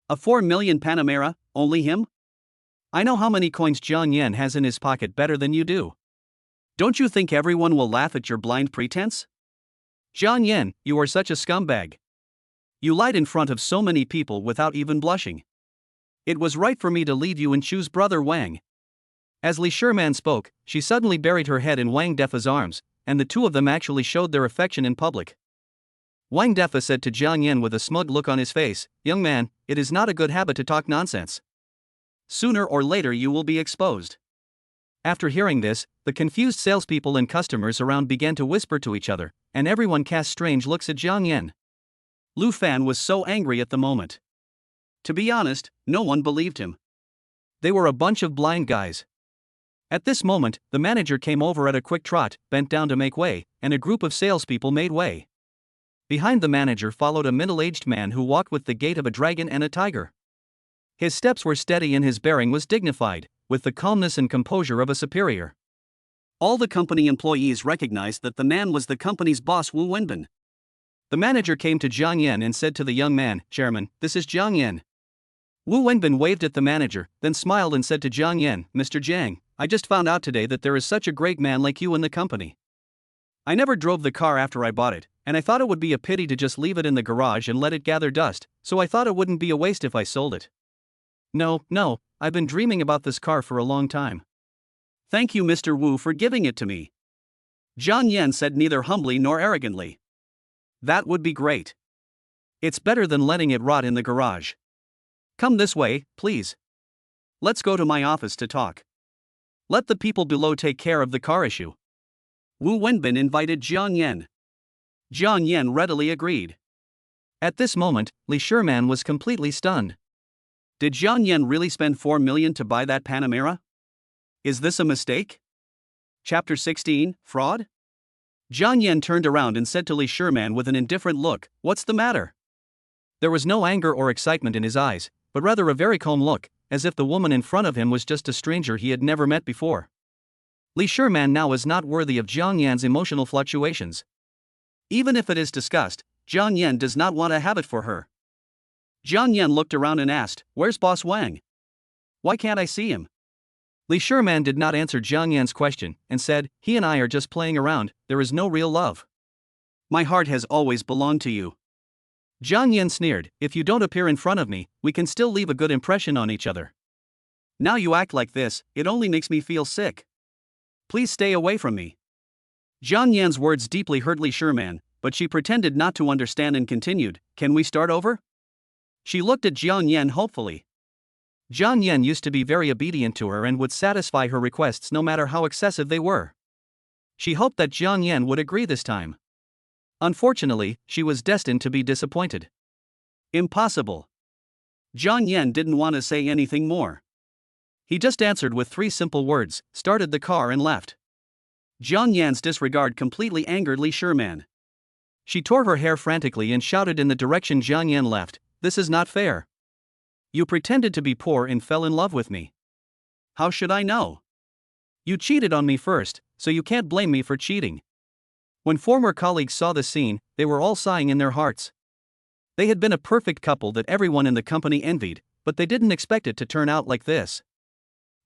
A 4 million Panamera, only him? I know how many coins Jiang Yan has in his pocket better than you do. Don't you think everyone will laugh at your blind pretense? Jiang Yan, you are such a scumbag. You lied in front of so many people without even blushing. It was right for me to leave you and choose brother Wang." As Li Sherman spoke, she suddenly buried her head in Wang Defa's arms, and the two of them actually showed their affection in public. Wang Defa said to Jiang Yan with a smug look on his face, "Young man, it is not a good habit to talk nonsense. Sooner or later you will be exposed." After hearing this, the confused salespeople and customers around began to whisper to each other, and everyone cast strange looks at Jiang Yan. Lu Fan was so angry at the moment. To be honest, no one believed him. They were a bunch of blind guys. At this moment, the manager came over at a quick trot, bent down to make way, and a group of salespeople made way. Behind the manager followed a middle-aged man who walked with the gait of a dragon and a tiger. His steps were steady and his bearing was dignified, with the calmness and composure of a superior. All the company employees recognized that the man was the company's boss Wu Wenbin. The manager came to Jiang Yan and said to the young man, "Chairman, this is Jiang Yan." Wu Wenbin waved at the manager, then smiled and said to Jiang Yan, "Mr. Jiang, I just found out today that there is such a great man like you in the company. I never drove the car after I bought it, and I thought it would be a pity to just leave it in the garage and let it gather dust, so I thought it wouldn't be a waste if I sold it. No, I've been dreaming about this car for a long time. Thank you, Mr. Wu, for giving it to me." Jiang Yan said neither humbly nor arrogantly. "That would be great. It's better than letting it rot in the garage. Come this way, please. Let's go to my office to talk. Let the people below take care of the car issue." Wu Wenbin invited Jiang Yan. Jiang Yan readily agreed. At this moment, Li Sherman was completely stunned. Did Jiang Yan really spend 4 million to buy that Panamera? Is this a mistake? Chapter 16, Fraud? Jiang Yan turned around and said to Li Sherman with an indifferent look, "What's the matter?" There was no anger or excitement in his eyes, but rather a very calm look, as if the woman in front of him was just a stranger he had never met before. Li Sherman now is not worthy of Jiang Yan's emotional fluctuations. Even if it is discussed, Jiang Yan does not want to have it for her. Jiang Yan looked around and asked, "Where's Boss Wang? Why can't I see him?" Li Sherman did not answer Jiang Yan's question, and said, "He and I are just playing around, there is no real love. My heart has always belonged to you." Jiang Yan sneered, "If you don't appear in front of me, we can still leave a good impression on each other. Now you act like this, it only makes me feel sick. Please stay away from me." Jiang Yan's words deeply hurt Li Sherman, but she pretended not to understand and continued, "Can we start over?" She looked at Jiang Yan hopefully. Jiang Yan used to be very obedient to her and would satisfy her requests no matter how excessive they were. She hoped that Jiang Yan would agree this time. Unfortunately, she was destined to be disappointed. Impossible. Jiang Yan didn't want to say anything more. He just answered with 3 simple words, started the car and left. Jiang Yan's disregard completely angered Li Sherman. She tore her hair frantically and shouted in the direction Jiang Yan left, "This is not fair. You pretended to be poor and fell in love with me. How should I know? You cheated on me first, so you can't blame me for cheating." When former colleagues saw the scene, they were all sighing in their hearts. They had been a perfect couple that everyone in the company envied, but they didn't expect it to turn out like this.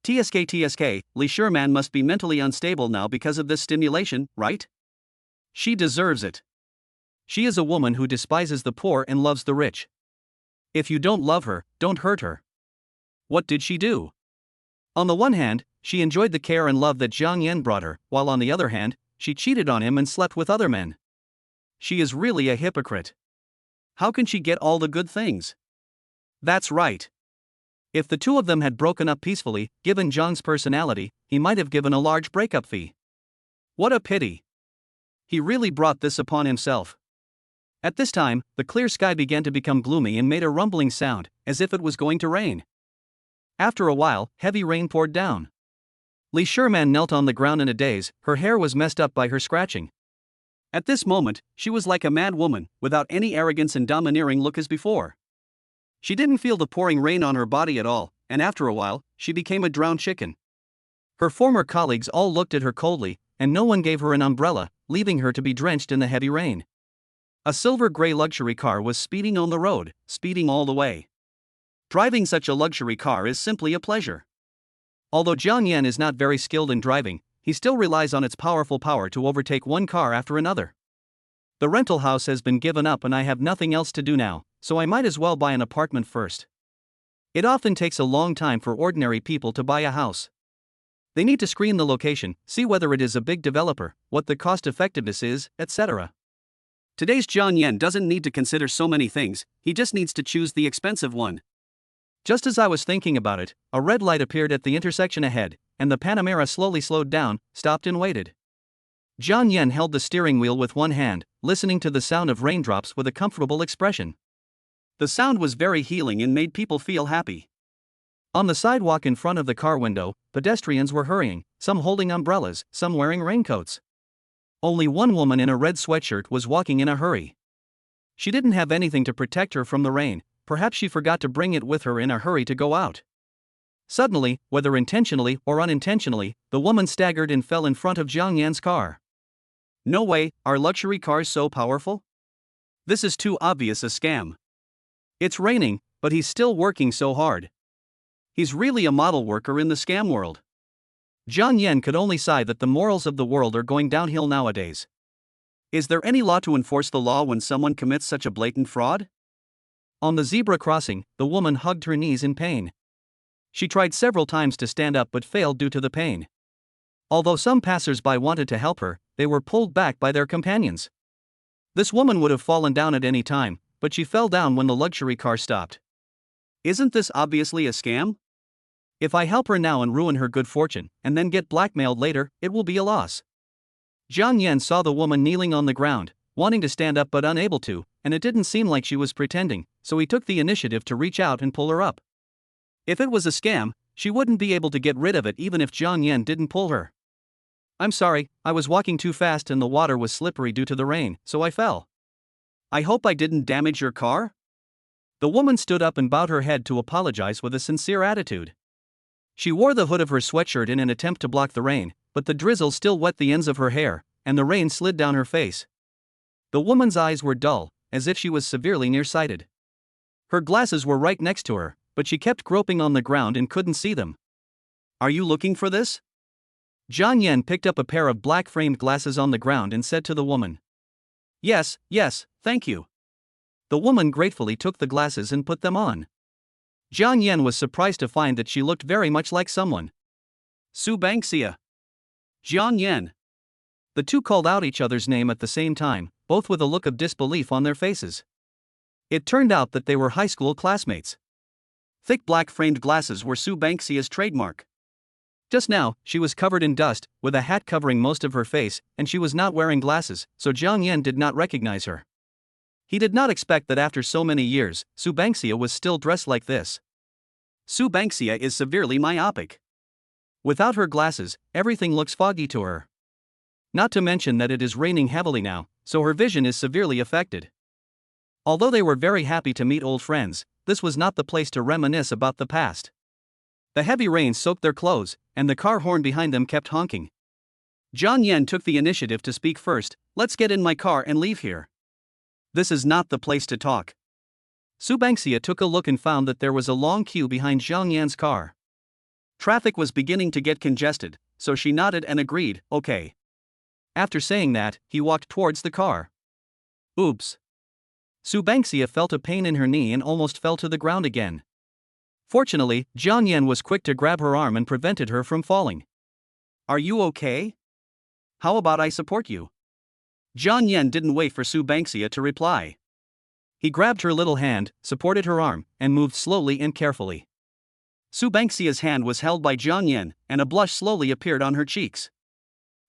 TSK, Li Sherman must be mentally unstable now because of this stimulation, right? She deserves it. She is a woman who despises the poor and loves the rich. If you don't love her, don't hurt her. What did she do? On the one hand, she enjoyed the care and love that Jiang Yan brought her, while on the other hand, she cheated on him and slept with other men. She is really a hypocrite. How can she get all the good things? That's right. If the two of them had broken up peacefully, given Jang's personality, he might have given a large breakup fee. What a pity. He really brought this upon himself. At this time, the clear sky began to become gloomy and made a rumbling sound, as if it was going to rain. After a while, heavy rain poured down. Li Sherman knelt on the ground in a daze, her hair was messed up by her scratching. At this moment, she was like a mad woman, without any arrogance and domineering look as before. She didn't feel the pouring rain on her body at all, and after a while, she became a drowned chicken. Her former colleagues all looked at her coldly, and no one gave her an umbrella, leaving her to be drenched in the heavy rain. A silver-gray luxury car was speeding on the road, speeding all the way. Driving such a luxury car is simply a pleasure. Although Jiang Yan is not very skilled in driving, he still relies on its powerful power to overtake one car after another. The rental house has been given up and I have nothing else to do now, so I might as well buy an apartment first. It often takes a long time for ordinary people to buy a house. They need to screen the location, see whether it is a big developer, what the cost effectiveness is, etc. Today's Jiang Yan doesn't need to consider so many things, he just needs to choose the expensive one. Just as I was thinking about it, a red light appeared at the intersection ahead, and the Panamera slowly slowed down, stopped and waited. Jiang Yan held the steering wheel with one hand, listening to the sound of raindrops with a comfortable expression. The sound was very healing and made people feel happy. On the sidewalk in front of the car window, pedestrians were hurrying, some holding umbrellas, some wearing raincoats. Only one woman in a red sweatshirt was walking in a hurry. She didn't have anything to protect her from the rain, perhaps she forgot to bring it with her in a hurry to go out. Suddenly, whether intentionally or unintentionally, the woman staggered and fell in front of Jiang Yan's car. No way, are luxury cars so powerful? This is too obvious a scam. It's raining, but he's still working so hard. He's really a model worker in the scam world. Jiang Yan could only sigh that the morals of the world are going downhill nowadays. Is there any law to enforce the law when someone commits such a blatant fraud? On the zebra crossing, the woman hugged her knees in pain. She tried several times to stand up but failed due to the pain. Although some passers-by wanted to help her, they were pulled back by their companions. This woman would have fallen down at any time, but she fell down when the luxury car stopped. Isn't this obviously a scam? If I help her now and ruin her good fortune, and then get blackmailed later, it will be a loss. Jiang Yan saw the woman kneeling on the ground, wanting to stand up but unable to, and it didn't seem like she was pretending, so he took the initiative to reach out and pull her up. If it was a scam, she wouldn't be able to get rid of it even if Jiang Yan didn't pull her. I'm sorry, I was walking too fast and the water was slippery due to the rain, so I fell. I hope I didn't damage your car? The woman stood up and bowed her head to apologize with a sincere attitude. She wore the hood of her sweatshirt in an attempt to block the rain, but the drizzle still wet the ends of her hair, and the rain slid down her face. The woman's eyes were dull, as if she was severely nearsighted. Her glasses were right next to her, but she kept groping on the ground and couldn't see them. Are you looking for this? Jiang Yan picked up a pair of black-framed glasses on the ground and said to the woman. Yes, thank you. The woman gratefully took the glasses and put them on. Jiang Yan was surprised to find that she looked very much like someone. Su Bangxia. Jiang Yan. The two called out each other's name at the same time, both with a look of disbelief on their faces. It turned out that they were high school classmates. Thick black-framed glasses were Su Bangxia's trademark. Just now, she was covered in dust, with a hat covering most of her face, and she was not wearing glasses, so Jiang Yan did not recognize her. He did not expect that after so many years, Su Bangxia was still dressed like this. Su Bangxia is severely myopic. Without her glasses, everything looks foggy to her. Not to mention that it is raining heavily now, so her vision is severely affected. Although they were very happy to meet old friends, this was not the place to reminisce about the past. The heavy rain soaked their clothes, and the car horn behind them kept honking. Jiang Yan took the initiative to speak first. Let's get in my car and leave here. This is not the place to talk. Su Bangxia took a look and found that there was a long queue behind Jiang Yan's car. Traffic was beginning to get congested, so she nodded and agreed, okay. After saying that, he walked towards the car. Oops. Su Bangxia felt a pain in her knee and almost fell to the ground again. Fortunately, Jiang Yan was quick to grab her arm and prevented her from falling. Are you okay? How about I support you? Jiang Yan didn't wait for Su Bangxia to reply. He grabbed her little hand, supported her arm, and moved slowly and carefully. Su Bangxia's hand was held by Jiang Yan, and a blush slowly appeared on her cheeks.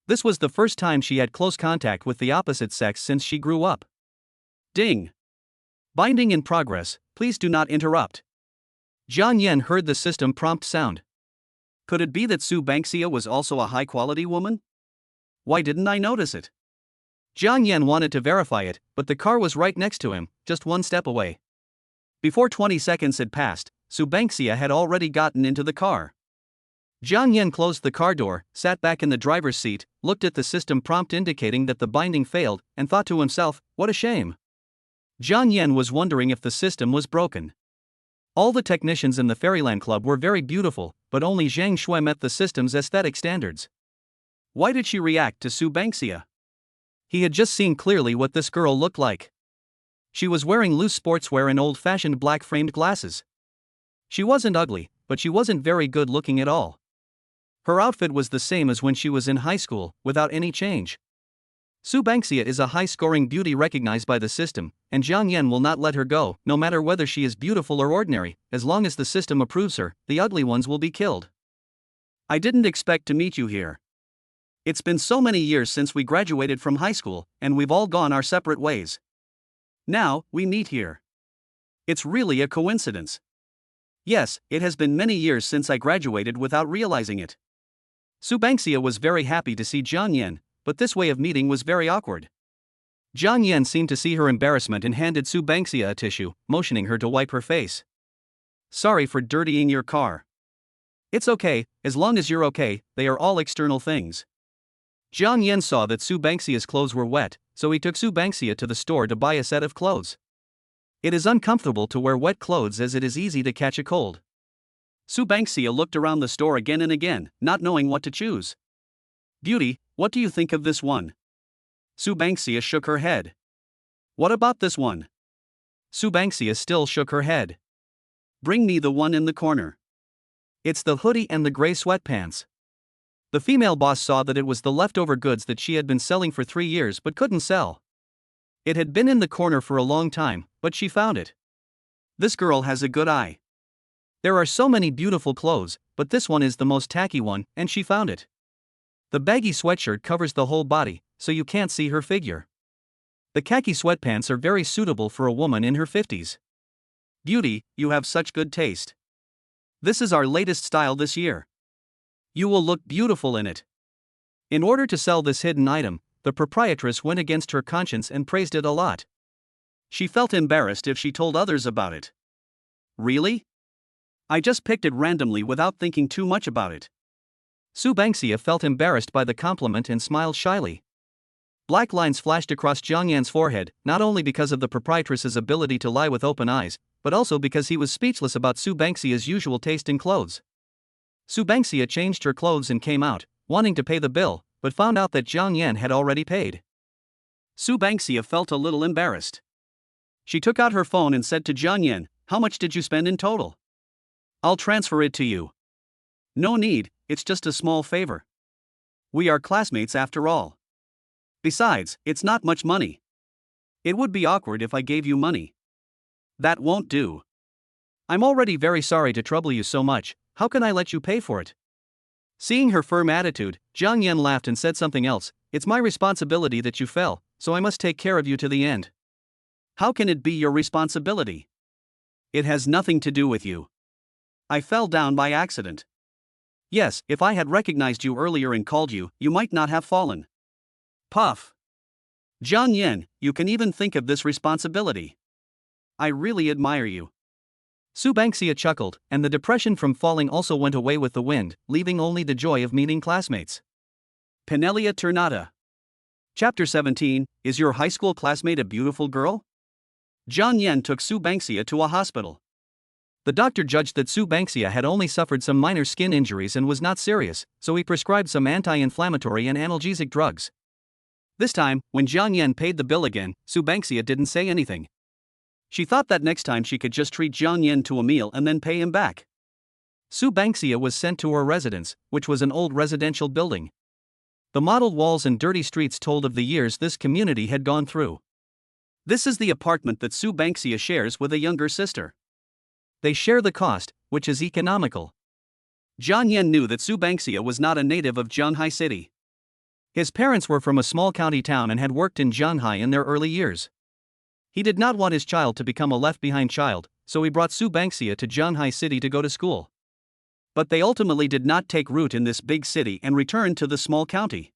This was the first time she had close contact with the opposite sex since she grew up. Ding! Binding in progress, please do not interrupt. Jiang Yan heard the system prompt sound. Could it be that Su Bangxia was also a high-quality woman? Why didn't I notice it? Jiang Yan wanted to verify it, but the car was right next to him, just one step away. Before 20 seconds had passed, Su Bangxia had already gotten into the car. Jiang Yan closed the car door, sat back in the driver's seat, looked at the system prompt indicating that the binding failed, and thought to himself, what a shame. Jiang Yan was wondering if the system was broken. All the technicians in the Fairyland Club were very beautiful, but only Jang Shu met the system's aesthetic standards. Why did she react to Su Bangxia? He had just seen clearly what this girl looked like. She was wearing loose sportswear and old-fashioned black-framed glasses. She wasn't ugly, but she wasn't very good-looking at all. Her outfit was the same as when she was in high school, without any change. Su Bangxia is a high-scoring beauty recognized by the system, and Jiang Yan will not let her go, no matter whether she is beautiful or ordinary. As long as the system approves her, the ugly ones will be killed. I didn't expect to meet you here. It's been so many years since we graduated from high school, and we've all gone our separate ways. Now, we meet here. It's really a coincidence. Yes, it has been many years since I graduated without realizing it. Su Bangxia was very happy to see Jiang Yan, but this way of meeting was very awkward. Jiang Yan seemed to see her embarrassment and handed Su Bangxia a tissue, motioning her to wipe her face. Sorry for dirtying your car. It's okay, as long as you're okay, they are all external things. Jiang Yan saw that Su Bangxia's clothes were wet, so he took Su Bangxia to the store to buy a set of clothes. It is uncomfortable to wear wet clothes as it is easy to catch a cold. Su Bangxia looked around the store again and again, not knowing what to choose. Beauty, what do you think of this one? Su Bangxia shook her head. What about this one? Su Bangxia still shook her head. Bring me the one in the corner. It's the hoodie and the gray sweatpants. The female boss saw that it was the leftover goods that she had been selling for 3 years but couldn't sell. It had been in the corner for a long time, but she found it. This girl has a good eye. There are so many beautiful clothes, but this one is the most tacky one, and she found it. The baggy sweatshirt covers the whole body, so you can't see her figure. The khaki sweatpants are very suitable for a woman in her 50s. Beauty, you have such good taste. This is our latest style this year. You will look beautiful in it. In order to sell this hidden item, the proprietress went against her conscience and praised it a lot. She felt embarrassed if she told others about it. Really? I just picked it randomly without thinking too much about it. Su Bangxia felt embarrassed by the compliment and smiled shyly. Black lines flashed across Jiang Yan's forehead, not only because of the proprietress's ability to lie with open eyes, but also because he was speechless about Su Bangxia's usual taste in clothes. Su Bangxia changed her clothes and came out, wanting to pay the bill, but found out that Jiang Yan had already paid. Su Bangxia felt a little embarrassed. She took out her phone and said to Jiang Yan, "How much did you spend in total? I'll transfer it to you." "No need, it's just a small favor. We are classmates after all. Besides, it's not much money. It would be awkward if I gave you money." "That won't do. I'm already very sorry to trouble you so much, how can I let you pay for it?" Seeing her firm attitude, Jiang Yan laughed and said something else. "It's my responsibility that you fell, so I must take care of you to the end." "How can it be your responsibility? It has nothing to do with you. I fell down by accident." "Yes, if I had recognized you earlier and called you, you might not have fallen." Puff. "Jiang Yan, you can even think of this responsibility. I really admire you." Su Bangxia chuckled, and the depression from falling also went away with the wind, leaving only the joy of meeting classmates. Penelia Ternata. Chapter 17, Is your high school classmate a beautiful girl? Jiang Yan took Su Bangxia to a hospital. The doctor judged that Su Bangxia had only suffered some minor skin injuries and was not serious, so he prescribed some anti-inflammatory and analgesic drugs. This time, when Jiang Yan paid the bill again, Su Bangxia didn't say anything. She thought that next time she could just treat Jiang Yan to a meal and then pay him back. Su Bangxia was sent to her residence, which was an old residential building. The mottled walls and dirty streets told of the years this community had gone through. This is the apartment that Sue Banksia shares with a younger sister. They share the cost, which is economical. Jiang Yan knew that Sue Banksia was not a native of Zhanghai City. His parents were from a small county town and had worked in Zhanghai in their early years. He did not want his child to become a left-behind child, so he brought Sue Banksia to Zhanghai City to go to school. But they ultimately did not take root in this big city and returned to the small county.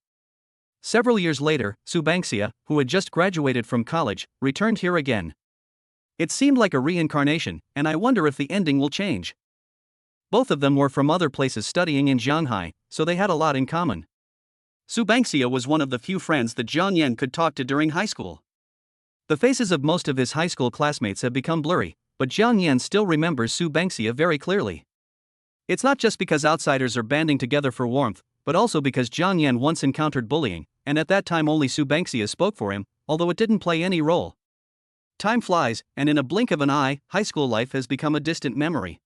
Several years later, Sue Banksia, who had just graduated from college, returned here again. It seemed like a reincarnation, and I wonder if the ending will change. Both of them were from other places studying in Zhanghai, so they had a lot in common. Sue Banksia was one of the few friends that Jiang Yan could talk to during high school. The faces of most of his high school classmates have become blurry, but Jiang Yan still remembers Sue Banksia very clearly. It's not just because outsiders are banding together for warmth, but also because Jiang Yan once encountered bullying, and at that time only Sue Banksia spoke for him, although it didn't play any role. Time flies, and in a blink of an eye, high school life has become a distant memory.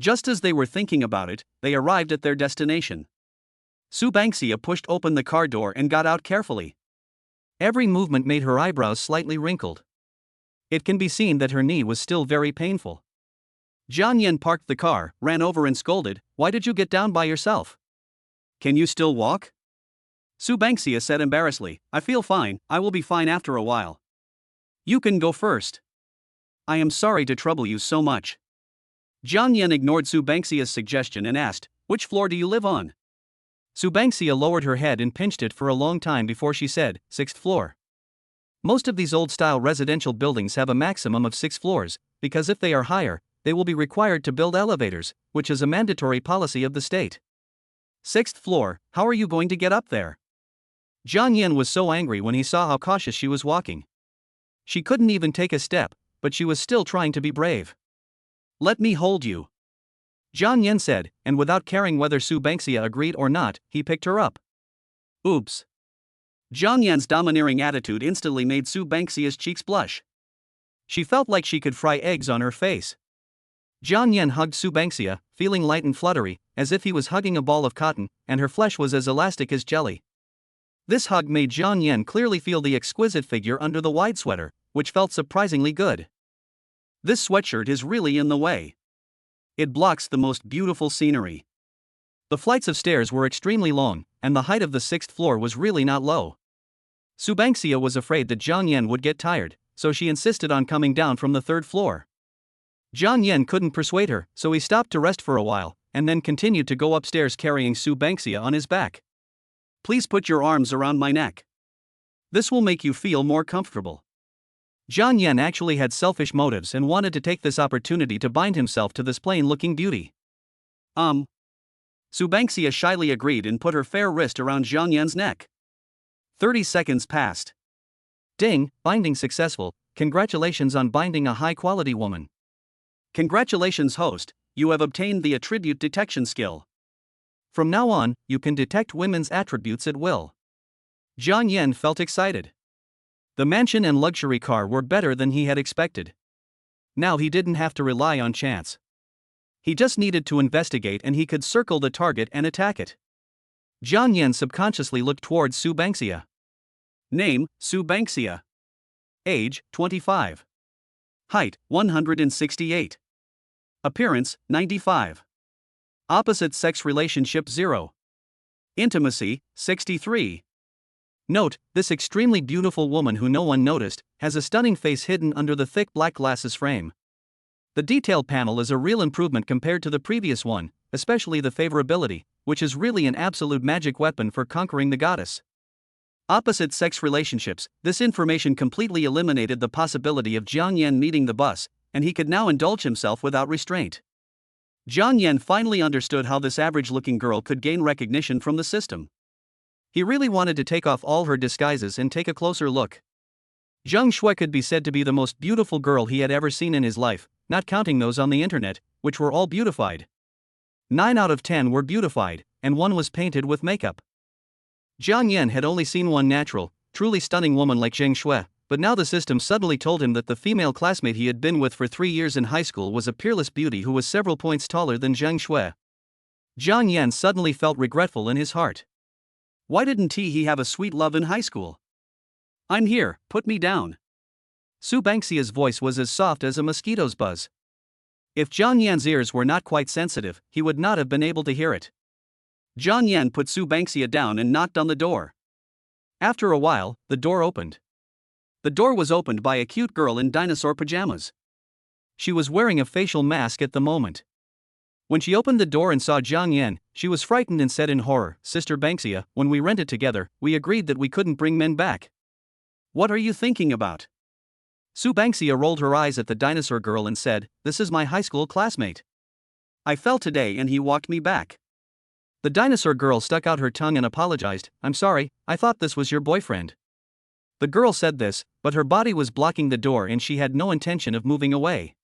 Just as they were thinking about it, they arrived at their destination. Sue Banksia pushed open the car door and got out carefully. Every movement made her eyebrows slightly wrinkled. It can be seen that her knee was still very painful. Jiang Yan parked the car, ran over and scolded, "Why did you get down by yourself? Can you still walk?" Sue Banksia said embarrassedly, "I feel fine, I will be fine after a while." "You can go first." "I am sorry to trouble you so much." Jiang Yan ignored Sue Banksia's suggestion and asked, "Which floor do you live on?" Sue Banksia lowered her head and pinched it for a long time before she said, "6th floor." Most of these old-style residential buildings have a maximum of 6 floors, because if they are higher, they will be required to build elevators, which is a mandatory policy of the state. 6th floor, how are you going to get up there? Jiang Yan was so angry when he saw how cautious she was walking. She couldn't even take a step, but she was still trying to be brave. "Let me hold you," Jiang Yan said, and without caring whether Sue Banksia agreed or not, he picked her up. Oops. Jiang Yan's domineering attitude instantly made Sue Banksia's cheeks blush. She felt like she could fry eggs on her face. Jiang Yan hugged Sue Banksia, feeling light and fluttery, as if he was hugging a ball of cotton, and her flesh was as elastic as jelly. This hug made Jiang Yan clearly feel the exquisite figure under the wide sweater, which felt surprisingly good. This sweatshirt is really in the way. It blocks the most beautiful scenery. The flights of stairs were extremely long, and the height of the 6th floor was really not low. Sue Banksia was afraid that Jiang Yan would get tired, so she insisted on coming down from the 3rd floor. Jiang Yan couldn't persuade her, so he stopped to rest for a while, and then continued to go upstairs carrying Sue Banksia on his back. "Please put your arms around my neck. This will make you feel more comfortable." Jiang Yan actually had selfish motives and wanted to take this opportunity to bind himself to this plain-looking beauty. Sue Banksia shyly agreed and put her fair wrist around Jiang Yan's neck. 30 seconds passed. Ding, binding successful, congratulations on binding a high-quality woman. Congratulations host, you have obtained the attribute detection skill. From now on, you can detect women's attributes at will. Jiang Yan felt excited. The mansion and luxury car were better than he had expected. Now he didn't have to rely on chance. He just needed to investigate and he could circle the target and attack it. Jiang Yan subconsciously looked towards Sue Banksia. Name, Sue Banksia. Age, 25. Height, 168. Appearance, 95. Opposite sex relationship 0. Intimacy, 63. Note, this extremely beautiful woman who no one noticed, has a stunning face hidden under the thick black glasses frame. The detail panel is a real improvement compared to the previous one, especially the favorability, which is really an absolute magic weapon for conquering the goddess. Opposite sex relationships, this information completely eliminated the possibility of Jiang Yan meeting the bus, and he could now indulge himself without restraint. Jiang Yan finally understood how this average-looking girl could gain recognition from the system. He really wanted to take off all her disguises and take a closer look. Jang Shu could be said to be the most beautiful girl he had ever seen in his life, not counting those on the internet, which were all beautified. 9 out of 10 were beautified, and 1 was painted with makeup. Jiang Yan had only seen one natural, truly stunning woman like Jang Shu, but now the system suddenly told him that the female classmate he had been with for 3 years in high school was a peerless beauty who was several points taller than Jang Shu. Jiang Yan suddenly felt regretful in his heart. Why didn't he have a sweet love in high school? I'm here, put me down. Sue Banksia's voice was as soft as a mosquito's buzz. If Jiang Yan's ears were not quite sensitive, he would not have been able to hear it. Jiang Yan put Sue Banksia down and knocked on the door. After a while, the door opened. The door was opened by a cute girl in dinosaur pajamas. She was wearing a facial mask at the moment. When she opened the door and saw Jiang Yan, she was frightened and said in horror, "Sister Banksia, when we rented together, we agreed that we couldn't bring men back. What are you thinking about?" Sue Banksia rolled her eyes at the dinosaur girl and said, "This is my high school classmate. I fell today and he walked me back." The dinosaur girl stuck out her tongue and apologized, "I'm sorry, I thought this was your boyfriend." The girl said this, but her body was blocking the door and she had no intention of moving away.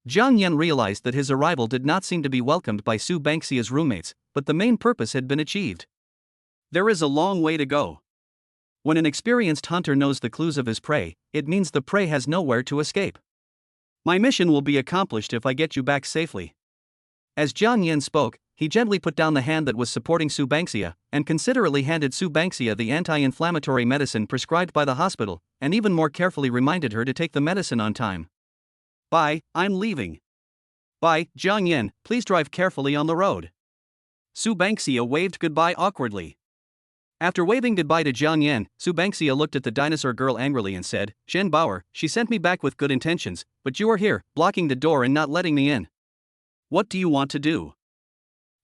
Jiang Yan realized that his arrival did not seem to be welcomed by Sue Banksia's roommates, but the main purpose had been achieved. There is a long way to go. When an experienced hunter knows the clues of his prey, it means the prey has nowhere to escape. My mission will be accomplished if I get you back safely. As Jiang Yan spoke, he gently put down the hand that was supporting Sue Banksia, and considerately handed Sue Banksia the anti-inflammatory medicine prescribed by the hospital, and even more carefully reminded her to take the medicine on time. "Bye, I'm leaving." "Bye, Jiang Yan, please drive carefully on the road." Sue Banksia waved goodbye awkwardly. After waving goodbye to Jiang Yan, Sue Banksia looked at the dinosaur girl angrily and said, "Shen Bauer, she sent me back with good intentions, but you are here, blocking the door and not letting me in. What do you want to do?"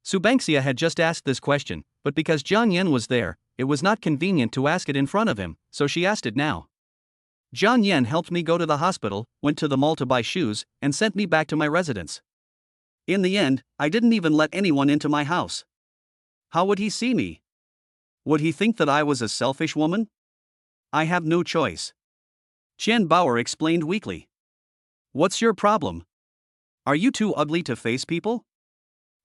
Sue Banksia had just asked this question, but because Jiang Yan was there, it was not convenient to ask it in front of him, so she asked it now. "Jiang Yan helped me go to the hospital, went to the mall to buy shoes, and sent me back to my residence. In the end, I didn't even let anyone into my house. How would he see me? Would he think that I was a selfish woman? I have no choice." Chen Bauer explained weakly. "What's your problem? Are you too ugly to face people?"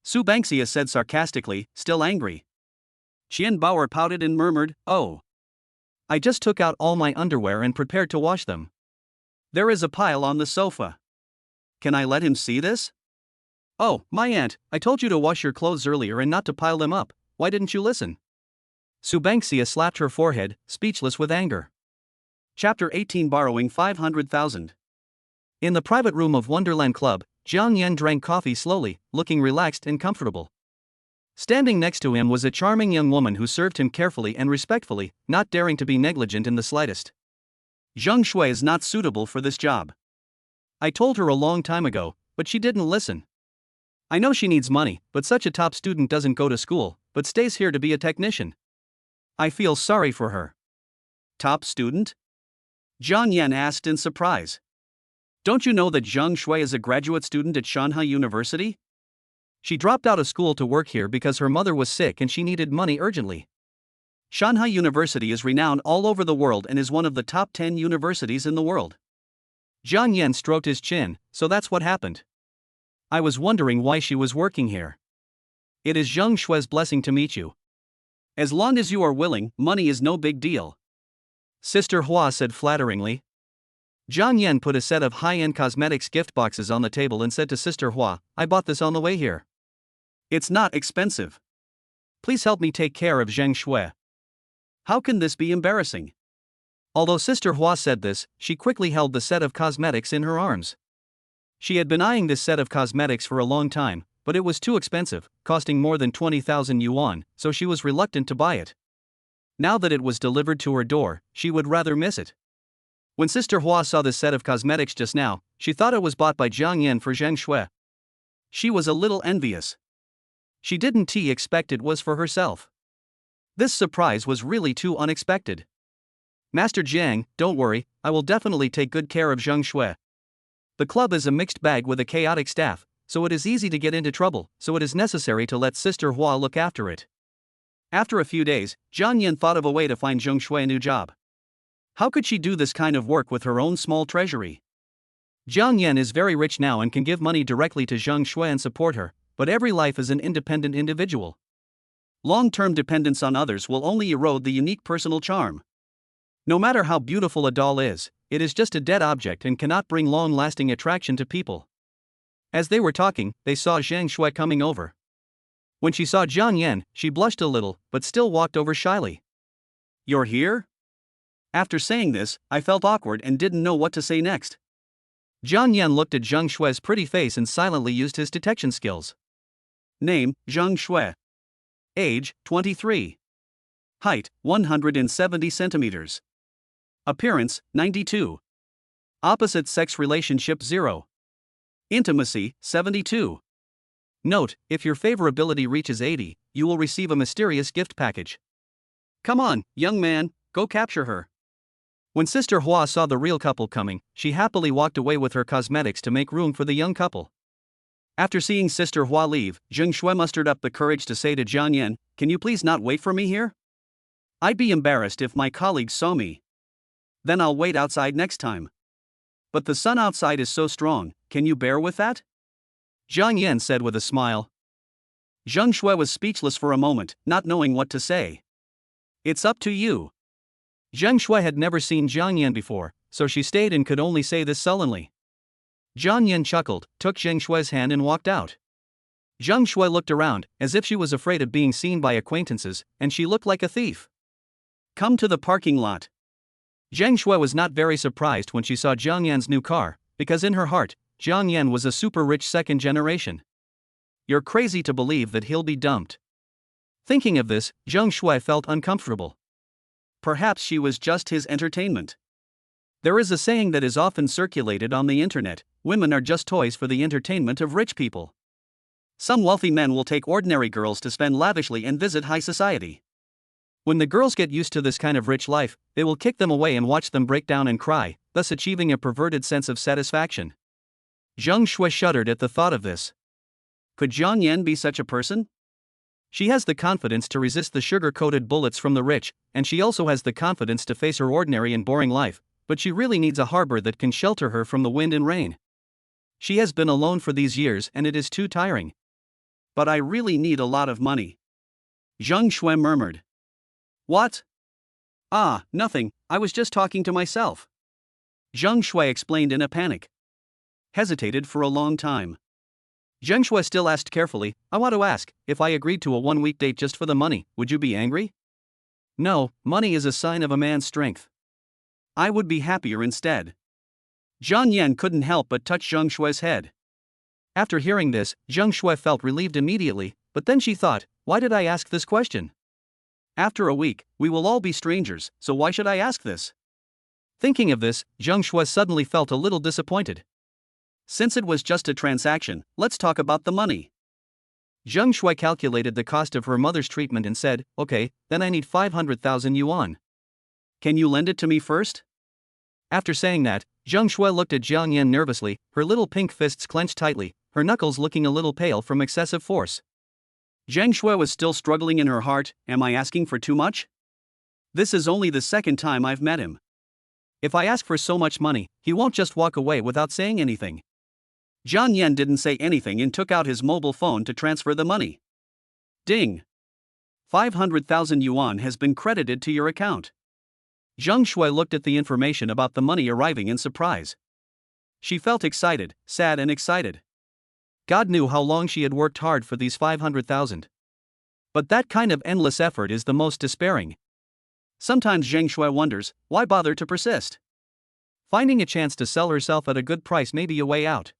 Sue Banksia said sarcastically, still angry. Chen Bauer pouted and murmured, "Oh. I just took out all my underwear and prepared to wash them. There is a pile on the sofa. Can I let him see this?" "Oh, my aunt, I told you to wash your clothes earlier and not to pile them up. Why didn't you listen?" Sue Banksia slapped her forehead, speechless with anger. Chapter 18, Borrowing 500,000. In the private room of Wonderland Club, Jiang Yan drank coffee slowly, looking relaxed and comfortable. Standing next to him was a charming young woman who served him carefully and respectfully, not daring to be negligent in the slightest. "Zhang Shui is not suitable for this job. I told her a long time ago, but she didn't listen. I know she needs money, but such a top student doesn't go to school, but stays here to be a technician. I feel sorry for her." "Top student?" Jiang Yan asked in surprise. "Don't you know that Zhang Shui is a graduate student at Shanghai University? She dropped out of school to work here because her mother was sick and she needed money urgently. Shanghai University is renowned all over the world and is one of the top 10 universities in the world." Jiang Yan stroked his chin, "So that's what happened. I was wondering why she was working here. It is Zhang Shui's blessing to meet you. As long as you are willing, money is no big deal," Sister Hua said flatteringly. Jiang Yan put a set of high-end cosmetics gift boxes on the table and said to Sister Hua, "I bought this on the way here. It's not expensive. Please help me take care of Zhang Shui." How can this be embarrassing? Although Sister Hua said this, she quickly held the set of cosmetics in her arms. She had been eyeing this set of cosmetics for a long time, but it was too expensive, costing more than 20,000 yuan, so she was reluctant to buy it. Now that it was delivered to her door, she would rather miss it. When Sister Hua saw this set of cosmetics just now, she thought it was bought by Jiang Yan for Zhang Shui. She was a little envious. She didn't expect it was for herself. This surprise was really too unexpected. "Master Jiang, don't worry, I will definitely take good care of Zhang Shui. The club is a mixed bag with a chaotic staff, so it is easy to get into trouble, so it is necessary to let Sister Hua look after it." After a few days, Jiang Yan thought of a way to find Zhang Shui a new job. How could she do this kind of work with her own small treasury? Jiang Yan is very rich now and can give money directly to Zhang Shui and support her, but every life is an independent individual. Long-term dependence on others will only erode the unique personal charm. No matter how beautiful a doll is, it is just a dead object and cannot bring long-lasting attraction to people. As they were talking, they saw Zhang Shui coming over. When she saw Jiang Yan, she blushed a little, but still walked over shyly. "You're here?" After saying this, I felt awkward and didn't know what to say next. Jiang Yan looked at Zhang Shui's pretty face and silently used his detection skills. Name, Zhang Shui. Age, 23. Height, 170 centimeters. Appearance, 92. Opposite sex relationship 0. Intimacy, 72. Note, if your favorability reaches 80, you will receive a mysterious gift package. Come on, young man, go capture her. When Sister Hua saw the real couple coming, she happily walked away with her cosmetics to make room for the young couple. After seeing Sister Hua leave, Zhang Shui mustered up the courage to say to Jiang Yan, "Can you please not wait for me here? I'd be embarrassed if my colleagues saw me. Then I'll wait outside next time. But the sun outside is so strong, can you bear with that?" Jiang Yan said with a smile. Zhang Shui was speechless for a moment, not knowing what to say. "It's up to you." Zhang Shui had never seen Jiang Yan before, so she stayed and could only say this sullenly. Jiang Yan chuckled, took Zhang Shui's hand and walked out. Zhang Shui looked around, as if she was afraid of being seen by acquaintances, and she looked like a thief. "Come to the parking lot." Zhang Shui was not very surprised when she saw Jiang Yan's new car, because in her heart, Jiang Yan was a super rich second generation. "You're crazy to believe that he'll be dumped." Thinking of this, Zhang Shui felt uncomfortable. Perhaps she was just his entertainment. There is a saying that is often circulated on the internet: women are just toys for the entertainment of rich people. Some wealthy men will take ordinary girls to spend lavishly and visit high society. When the girls get used to this kind of rich life, they will kick them away and watch them break down and cry, thus achieving a perverted sense of satisfaction. Zhang Shui shuddered at the thought of this. Could Jiang Yan be such a person? She has the confidence to resist the sugar-coated bullets from the rich, and she also has the confidence to face her ordinary and boring life, but she really needs a harbor that can shelter her from the wind and rain. She has been alone for these years and it is too tiring. But I really need a lot of money. Zhang Shui murmured. What? Ah, nothing, I was just talking to myself. Zhang Shui explained in a panic. Hesitated for a long time. Zhang Shui still asked carefully, I want to ask, if I agreed to a one-week date just for the money, would you be angry? No, money is a sign of a man's strength. I would be happier instead. Jiang Yan couldn't help but touch Zhang Shui's head. After hearing this, Zhang Shui felt relieved immediately, but then she thought, why did I ask this question? After a week, we will all be strangers, so why should I ask this? Thinking of this, Zhang Shui suddenly felt a little disappointed. Since it was just a transaction, let's talk about the money. Zhang Shui calculated the cost of her mother's treatment and said, okay, then I need 500,000 yuan. Can you lend it to me first? After saying that, Zhang Shui looked at Jiang Yan nervously, her little pink fists clenched tightly, her knuckles looking a little pale from excessive force. Zhang Shui was still struggling in her heart, am I asking for too much? This is only the second time I've met him. If I ask for so much money, he won't just walk away without saying anything. Jiang Yan didn't say anything and took out his mobile phone to transfer the money. Ding! 500,000 yuan has been credited to your account. Zhang Shui looked at the information about the money arriving in surprise. She felt excited, sad and excited. God knew how long she had worked hard for these 500,000. But that kind of endless effort is the most despairing. Sometimes Zhang Shui wonders, why bother to persist? Finding a chance to sell herself at a good price may be a way out.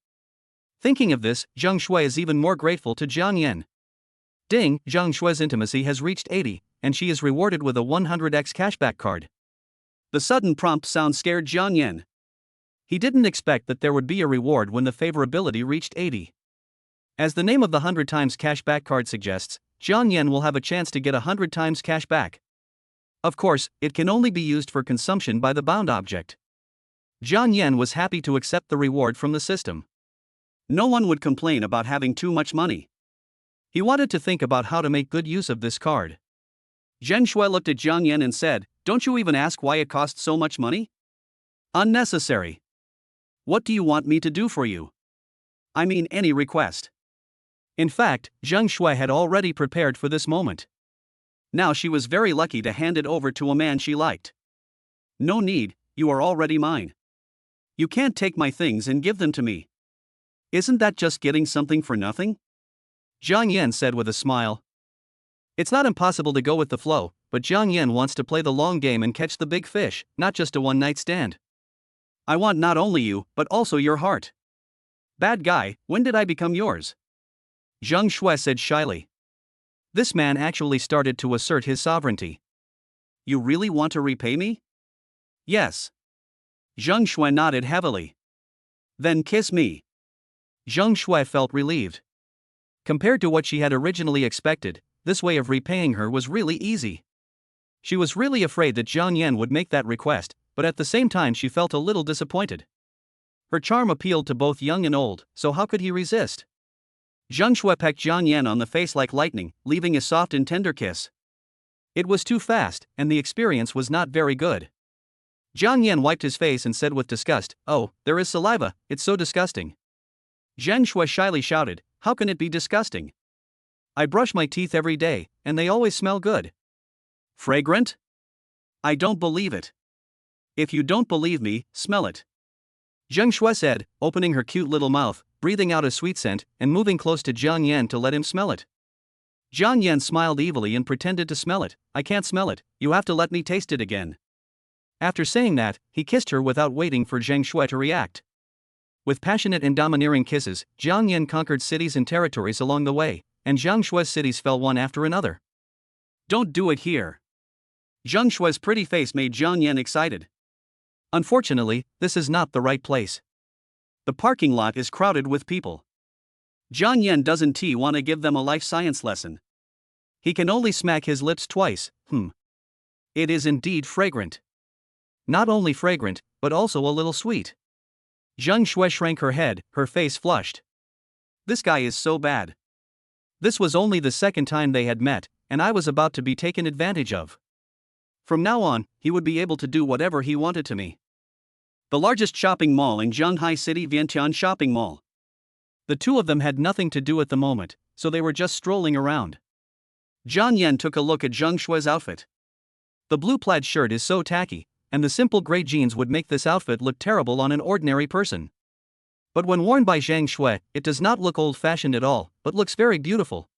Thinking of this, Zhang Shui is even more grateful to Jiang Yan. Ding, Zhang Shui's intimacy has reached 80, and she is rewarded with a 100x cashback card. The sudden prompt sound scared Jiang Yan. He didn't expect that there would be a reward when the favorability reached 80. As the name of the 100 times cashback card suggests, Jiang Yan will have a chance to get 100 times cashback. Of course, it can only be used for consumption by the bound object. Jiang Yan was happy to accept the reward from the system. No one would complain about having too much money. He wanted to think about how to make good use of this card. Zhang Shui looked at Jiang Yan and said, don't you even ask why it costs so much money? Unnecessary. What do you want me to do for you? I mean any request. In fact, Zhang Shui had already prepared for this moment. Now she was very lucky to hand it over to a man she liked. No need, you are already mine. You can't take my things and give them to me. Isn't that just getting something for nothing? Zhang Yan said with a smile. It's not impossible to go with the flow, but Zhang Yan wants to play the long game and catch the big fish, not just a one-night stand. I want not only you, but also your heart. Bad guy, when did I become yours? Zhang Shui said shyly. This man actually started to assert his sovereignty. You really want to repay me? Yes. Zhang Shui nodded heavily. Then kiss me. Zhang Shui felt relieved. Compared to what she had originally expected, this way of repaying her was really easy. She was really afraid that Zhang Yan would make that request, but at the same time she felt a little disappointed. Her charm appealed to both young and old, so how could he resist? Zhang Shui pecked Zhang Yan on the face like lightning, leaving a soft and tender kiss. It was too fast, and the experience was not very good. Zhang Yan wiped his face and said with disgust, "Oh, there is saliva, it's so disgusting." Zhang Shui shyly shouted, "How can it be disgusting? I brush my teeth every day, and they always smell good." Fragrant? I don't believe it. If you don't believe me, smell it. Zhang Shui said, opening her cute little mouth, breathing out a sweet scent, and moving close to Zhang Yan to let him smell it. Zhang Yan smiled evilly and pretended to smell it. "I can't smell it, you have to let me taste it again." After saying that, he kissed her without waiting for Zhang Shui to react. With passionate and domineering kisses, Zhang Yan conquered cities and territories along the way, and Zhang Shui's cities fell one after another. Don't do it here. Zhang Shui's pretty face made Zhang Yan excited. Unfortunately, this is not the right place. The parking lot is crowded with people. Zhang Yan doesn't want to give them a life science lesson. He can only smack his lips twice. It is indeed fragrant. Not only fragrant, but also a little sweet. Zhang Shui shrank her head, her face flushed. This guy is so bad. This was only the second time they had met, and I was about to be taken advantage of. From now on, he would be able to do whatever he wanted to me. The largest shopping mall in Zhanghai City, Vientiane Shopping Mall. The two of them had nothing to do at the moment, so they were just strolling around. Zhang Yan took a look at Zhang Shui's outfit. The blue plaid shirt is so tacky, and the simple gray jeans would make this outfit look terrible on an ordinary person. But when worn by Zhang Shui, it does not look old-fashioned at all, but looks very beautiful.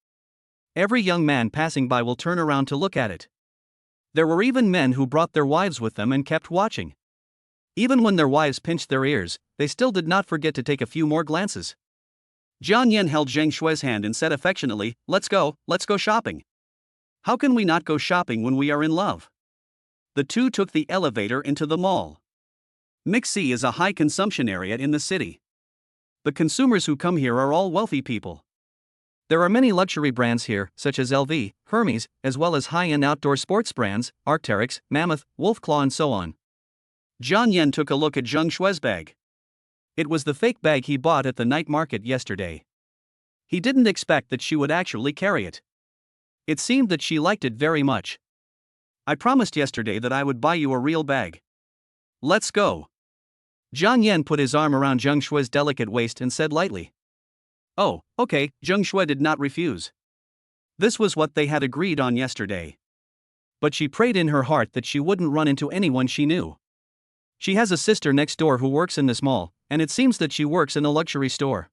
Every young man passing by will turn around to look at it. There were even men who brought their wives with them and kept watching. Even when their wives pinched their ears, they still did not forget to take a few more glances. Zhang Yan held Zhang Shui's hand and said affectionately, let's go shopping. How can we not go shopping when we are in love? The two took the elevator into the mall. Mixi is a high consumption area in the city. The consumers who come here are all wealthy people. There are many luxury brands here, such as LV, Hermes, as well as high-end outdoor sports brands, Arc'teryx, Mammoth, Wolfclaw and so on. Zhang Yan took a look at Zhang Shui's bag. It was the fake bag he bought at the night market yesterday. He didn't expect that she would actually carry it. It seemed that she liked it very much. I promised yesterday that I would buy you a real bag. Let's go. Zhang Yan put his arm around Zhang Shui's delicate waist and said lightly. Oh, okay, Zhang Shui did not refuse. This was what they had agreed on yesterday. But she prayed in her heart that she wouldn't run into anyone she knew. She has a sister next door who works in this mall, and it seems that she works in a luxury store.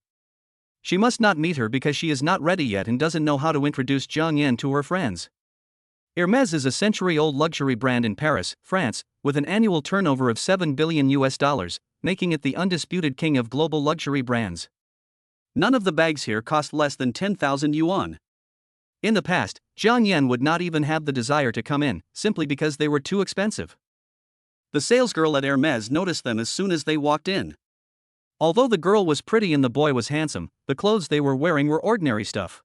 She must not meet her because she is not ready yet and doesn't know how to introduce Zhang Yan to her friends. Hermes is a century-old luxury brand in Paris, France, with an annual turnover of $7 billion, making it the undisputed king of global luxury brands. None of the bags here cost less than 10,000 yuan. In the past, Zhang Yan would not even have the desire to come in, simply because they were too expensive. The salesgirl at Hermes noticed them as soon as they walked in. Although the girl was pretty and the boy was handsome, the clothes they were wearing were ordinary stuff.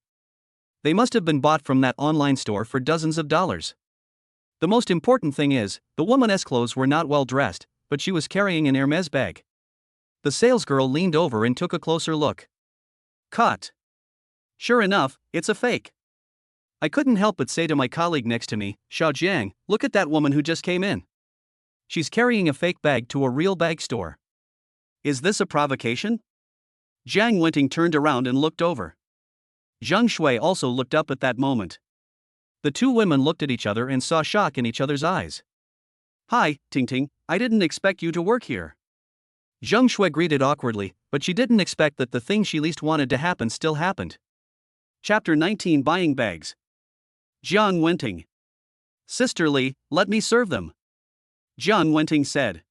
They must have been bought from that online store for dozens of dollars. The most important thing is, the woman's clothes were not well dressed, but she was carrying an Hermes bag. The salesgirl leaned over and took a closer look. Cut. Sure enough, it's a fake. I couldn't help but say to my colleague next to me, Xiao Jiang, look at that woman who just came in. She's carrying a fake bag to a real bag store. Is this a provocation? Jiang Wenting turned around and looked over. Zhang Shui also looked up at that moment. The two women looked at each other and saw shock in each other's eyes. Hi, Ting, I didn't expect you to work here. Zhang Shui greeted awkwardly, but she didn't expect that the thing she least wanted to happen still happened. Chapter 19 Buying Bags. Jiang Wenting. Sister Li, let me serve them. Jiang Wenting said.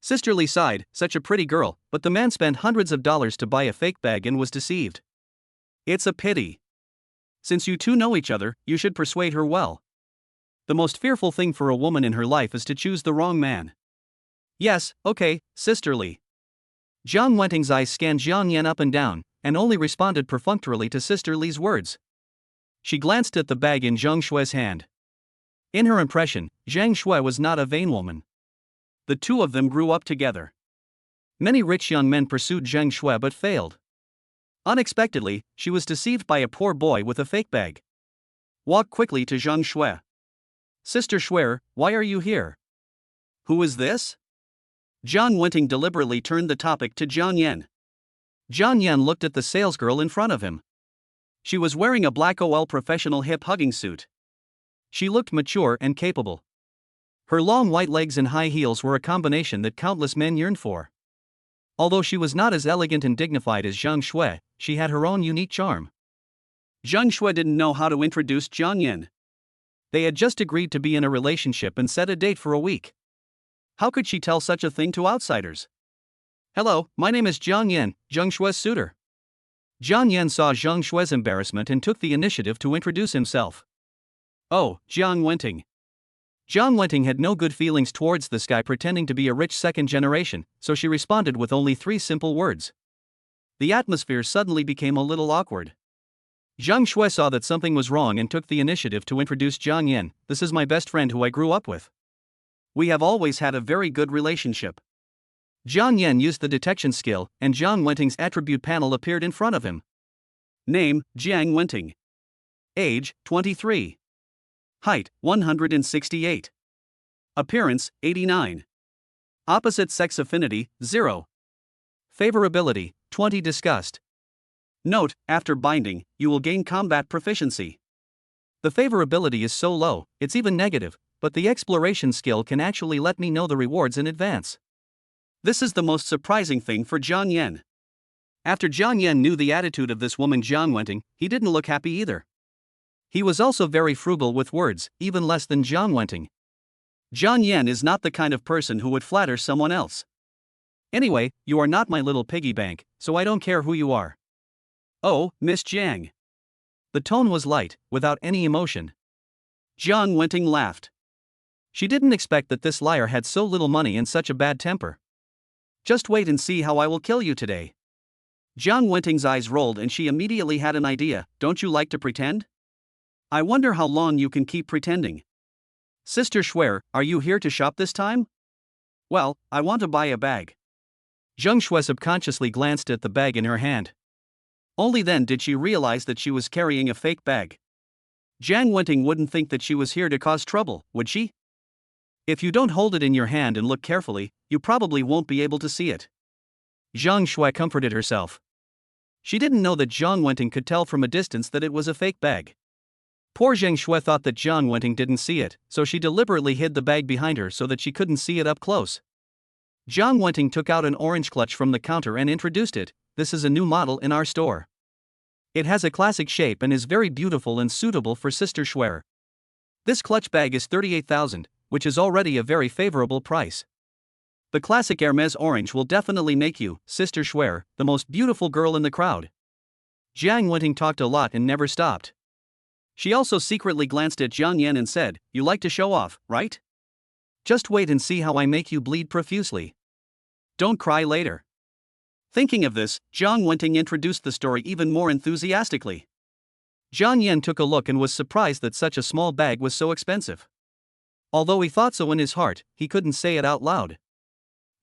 Sister Li sighed, such a pretty girl, but the man spent hundreds of dollars to buy a fake bag and was deceived. It's a pity. Since you two know each other, you should persuade her well. The most fearful thing for a woman in her life is to choose the wrong man. Yes, okay, Sister Li. Jiang Wenting's eyes scanned Jiang Yan up and down, and only responded perfunctorily to Sister Li's words. She glanced at the bag in Zhang Shui's hand. In her impression, Zhang Shui was not a vain woman. The two of them grew up together. Many rich young men pursued Zhang Shui but failed. Unexpectedly, she was deceived by a poor boy with a fake bag. Walk quickly to Zhang Shui. Sister Shui, why are you here? Who is this? Jiang Wenting deliberately turned the topic to Jiang Yan. Jiang Yan looked at the salesgirl in front of him. She was wearing a black OL professional hip-hugging suit. She looked mature and capable. Her long white legs and high heels were a combination that countless men yearned for. Although she was not as elegant and dignified as Zhang Shui, she had her own unique charm. Zhang Shui didn't know how to introduce Jiang Yan. They had just agreed to be in a relationship and set a date for a week. How could she tell such a thing to outsiders? Hello, my name is Jiang Yan, Zhang Shui's suitor. Jiang Yan saw Zhang Shui's embarrassment and took the initiative to introduce himself. Oh, Jiang Wenting. Jiang Wenting had no good feelings towards this guy pretending to be a rich second generation, so she responded with only 3 simple words. The atmosphere suddenly became a little awkward. Zhang Shui saw that something was wrong and took the initiative to introduce Jiang Yan. This is my best friend who I grew up with. We have always had a very good relationship. Jiang Yan used the detection skill, and Jiang Wenting's attribute panel appeared in front of him. Name, Jiang Wenting. Age, 23. Height, 168. Appearance, 89. Opposite sex affinity, 0. Favorability, 20 disgust. Note, after binding, you will gain combat proficiency. The favorability is so low, it's even negative, but the exploration skill can actually let me know the rewards in advance. This is the most surprising thing for Jiang Yan. After Jiang Yan knew the attitude of this woman Jiang Wenting, he didn't look happy either. He was also very frugal with words, even less than Jiang Wenting. Jiang Yan is not the kind of person who would flatter someone else. Anyway, you are not my little piggy bank, so I don't care who you are. Oh, Miss Jiang. The tone was light, without any emotion. Jiang Wenting laughed. She didn't expect that this liar had so little money and such a bad temper. Just wait and see how I will kill you today. Jiang Wenting's eyes rolled and she immediately had an idea. Don't you like to pretend? I wonder how long you can keep pretending. Sister Shui, are you here to shop this time? Well, I want to buy a bag. Zhang Shui subconsciously glanced at the bag in her hand. Only then did she realize that she was carrying a fake bag. Jiang Wenting wouldn't think that she was here to cause trouble, would she? If you don't hold it in your hand and look carefully, you probably won't be able to see it. Zhang Shui comforted herself. She didn't know that Jiang Wenting could tell from a distance that it was a fake bag. Poor Zhang Shui thought that Jiang Wenting didn't see it, so she deliberately hid the bag behind her so that she couldn't see it up close. Jiang Wenting took out an orange clutch from the counter and introduced it. This is a new model in our store. It has a classic shape and is very beautiful and suitable for Sister Shui. This clutch bag is 38,000, which is already a very favorable price. The classic Hermes orange will definitely make you, Sister Shui, the most beautiful girl in the crowd. Jiang Wenting talked a lot and never stopped. She also secretly glanced at Jiang Yan and said, "You like to show off, right? Just wait and see how I make you bleed profusely. Don't cry later." Thinking of this, Jiang Wenting introduced the story even more enthusiastically. Jiang Yan took a look and was surprised that such a small bag was so expensive. Although he thought so in his heart, he couldn't say it out loud.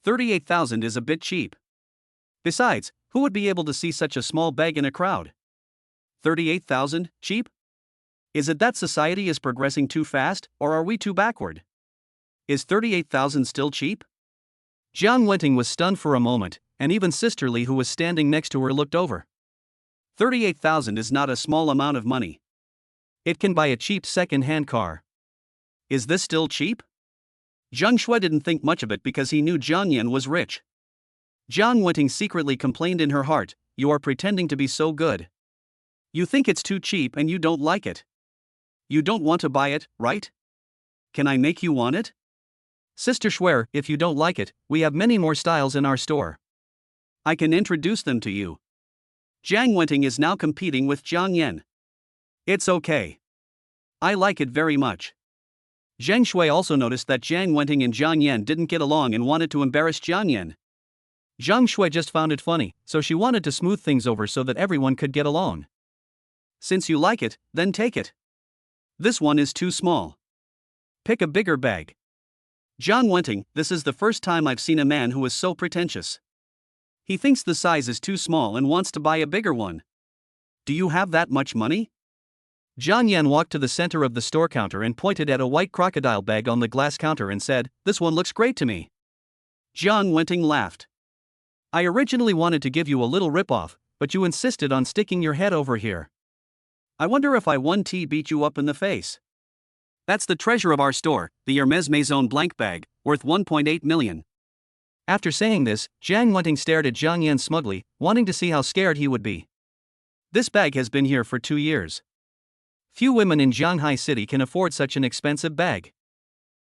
38,000 is a bit cheap. Besides, who would be able to see such a small bag in a crowd? 38,000, cheap? Is it that society is progressing too fast, or are we too backward? Is 38,000 still cheap? Jiang Wenting was stunned for a moment, and even Sister Li, who was standing next to her, looked over. 38,000 is not a small amount of money. It can buy a cheap second-hand car. Is this still cheap? Zhang Shui didn't think much of it because he knew Jiang Yan was rich. Jiang Wenting secretly complained in her heart, "You are pretending to be so good. You think it's too cheap and you don't like it. You don't want to buy it, right? Can I make you want it? Sister Schwer, if you don't like it, we have many more styles in our store. I can introduce them to you. Jang Wenting is now competing with Jiang Yan. It's okay. I like it very much. Zheng Shui also noticed that Jang Wenting and Jiang Yan didn't get along and wanted to embarrass Jiang Yan. Zhang Shui just found it funny, so she wanted to smooth things over so that everyone could get along. Since you like it, then take it. This one is too small. Pick a bigger bag. Jiang Wenting, this is the first time I've seen a man who is so pretentious. He thinks the size is too small and wants to buy a bigger one. Do you have that much money? Jiang Yan walked to the center of the store counter and pointed at a white crocodile bag on the glass counter and said, "This one looks great to me." Jiang Wenting laughed. I originally wanted to give you a little rip-off, but you insisted on sticking your head over here. I wonder if I 1T beat you up in the face. That's the treasure of our store, the Hermès Maison blank bag, worth 1.8 million. After saying this, Jiang Wenting stared at Jiang Yan smugly, wanting to see how scared he would be. This bag has been here for 2 years. Few women in Shanghai City can afford such an expensive bag.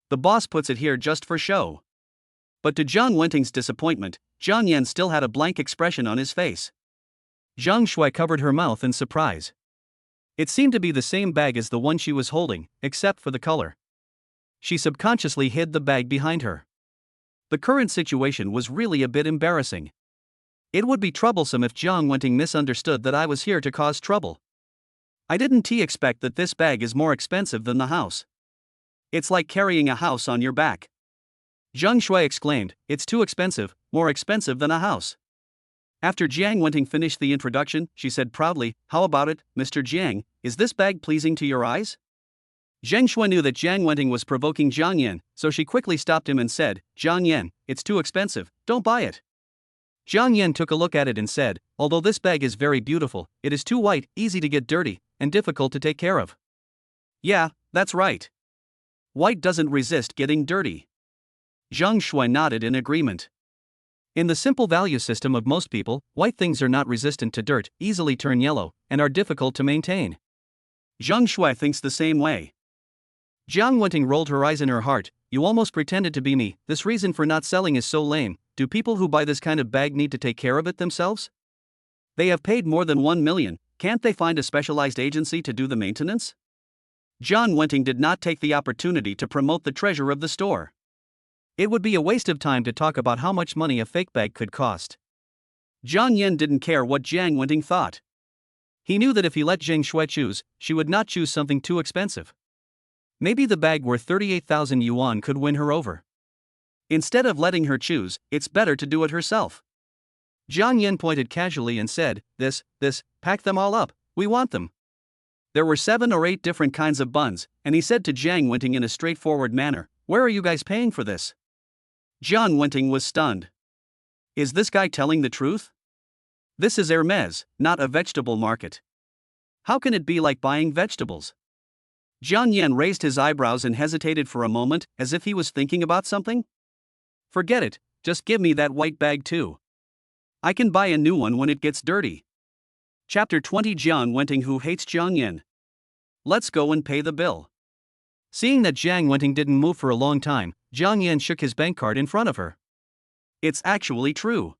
The boss puts it here just for show. But to Jiang Wenting's disappointment, Jiang Yan still had a blank expression on his face. Zhang Shui covered her mouth in surprise. It seemed to be the same bag as the one she was holding, except for the color. She subconsciously hid the bag behind her. The current situation was really a bit embarrassing. It would be troublesome if Jiang Wenting misunderstood that I was here to cause trouble. I didn't expect that this bag is more expensive than the house. It's like carrying a house on your back. Zhang Shui exclaimed, "It's too expensive, more expensive than a house." After Jiang Wenting finished the introduction, she said proudly, "How about it, Mr. Jiang, is this bag pleasing to your eyes?" Zheng Shui knew that Jiang Wenting was provoking Jiang Yan, so she quickly stopped him and said, "Jiang Yan, it's too expensive, don't buy it." Jiang Yan took a look at it and said, "Although this bag is very beautiful, it is too white, easy to get dirty, and difficult to take care of." Yeah, that's right. White doesn't resist getting dirty. Zhang Shui nodded in agreement. In the simple value system of most people, white things are not resistant to dirt, easily turn yellow, and are difficult to maintain. Zhang Shui thinks the same way. Jiang Wenting rolled her eyes in her heart. You almost pretended to be me. This reason for not selling is so lame. Do people who buy this kind of bag need to take care of it themselves? They have paid more than 1 million. Can't they find a specialized agency to do the maintenance? Jiang Wenting did not take the opportunity to promote the treasure of the store. It would be a waste of time to talk about how much money a fake bag could cost. Jiang Yan didn't care what Jiang Wenting thought. He knew that if he let Zheng Shui choose, she would not choose something too expensive. Maybe the bag worth 38,000 yuan could win her over. Instead of letting her choose, it's better to do it herself. Jiang Yan pointed casually and said, this, pack them all up, we want them. There were 7 or 8 different kinds of buns, and he said to Jiang Wenting in a straightforward manner, "Where are you guys paying for this?" Jiang Wenting was stunned. Is this guy telling the truth? This is Hermès, not a vegetable market. How can it be like buying vegetables? Jiang Yan raised his eyebrows and hesitated for a moment, as if he was thinking about something. Forget it, just give me that white bag too. I can buy a new one when it gets dirty. Chapter 20 Jiang Wenting who hates Jiang Yan. Let's go and pay the bill. Seeing that Jiang Wenting didn't move for a long time, Jiang Yan shook his bank card in front of her. It's actually true.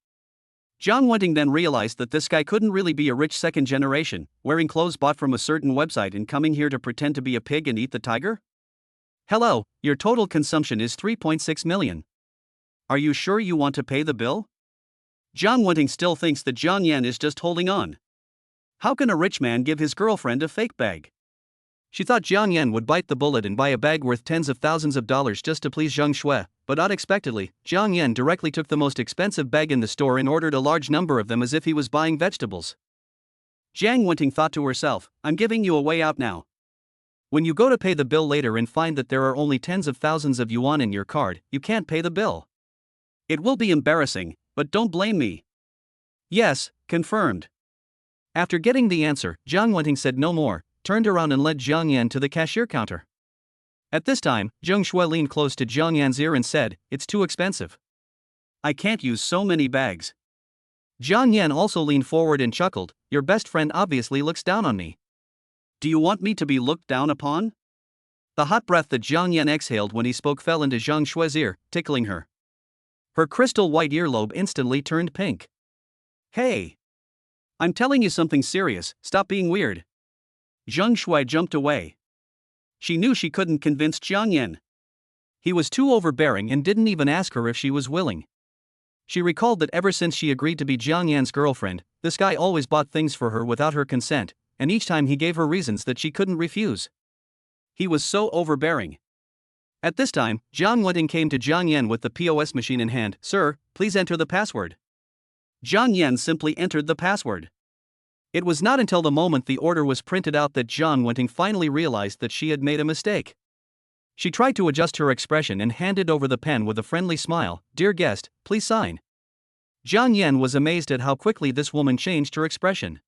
Jiang Wenting then realized that this guy couldn't really be a rich second generation, wearing clothes bought from a certain website and coming here to pretend to be a pig and eat the tiger? Hello, your total consumption is 3.6 million. Are you sure you want to pay the bill? Jiang Wenting still thinks that Jiang Yan is just holding on. How can a rich man give his girlfriend a fake bag? She thought Jiang Yan would bite the bullet and buy a bag worth tens of thousands of dollars just to please Zheng Shui, but unexpectedly, Jiang Yan directly took the most expensive bag in the store and ordered a large number of them as if he was buying vegetables. Jiang Wenting thought to herself, I'm giving you a way out now. When you go to pay the bill later and find that there are only tens of thousands of yuan in your card, you can't pay the bill. It will be embarrassing, but don't blame me. Yes, confirmed. After getting the answer, Jiang Wenting said no more, turned around and led Jiang Yan to the cashier counter. At this time, Zheng Shui leaned close to Jiang Yan's ear and said, It's too expensive. I can't use so many bags. Jiang Yan also leaned forward and chuckled, "Your best friend obviously looks down on me." "Do you want me to be looked down upon?" The hot breath that Jiang Yan exhaled when he spoke fell into Zhang Shui's ear, tickling her. Her crystal white earlobe instantly turned pink. "Hey! I'm telling you something serious, stop being weird." Zhang Shui jumped away. She knew she couldn't convince Jiang Yan. He was too overbearing and didn't even ask her if she was willing. She recalled that ever since she agreed to be Jiang Yan's girlfriend, this guy always bought things for her without her consent, and each time he gave her reasons that she couldn't refuse. He was so overbearing. At this time, Jiang Wenting came to Jiang Yan with the POS machine in hand. "Sir, please enter the password." Jiang Yan simply entered the password. It was not until the moment the order was printed out that Jiang Wenting finally realized that she had made a mistake. She tried to adjust her expression and handed over the pen with a friendly smile. "Dear guest, please sign." Jiang Yan was amazed at how quickly this woman changed her expression.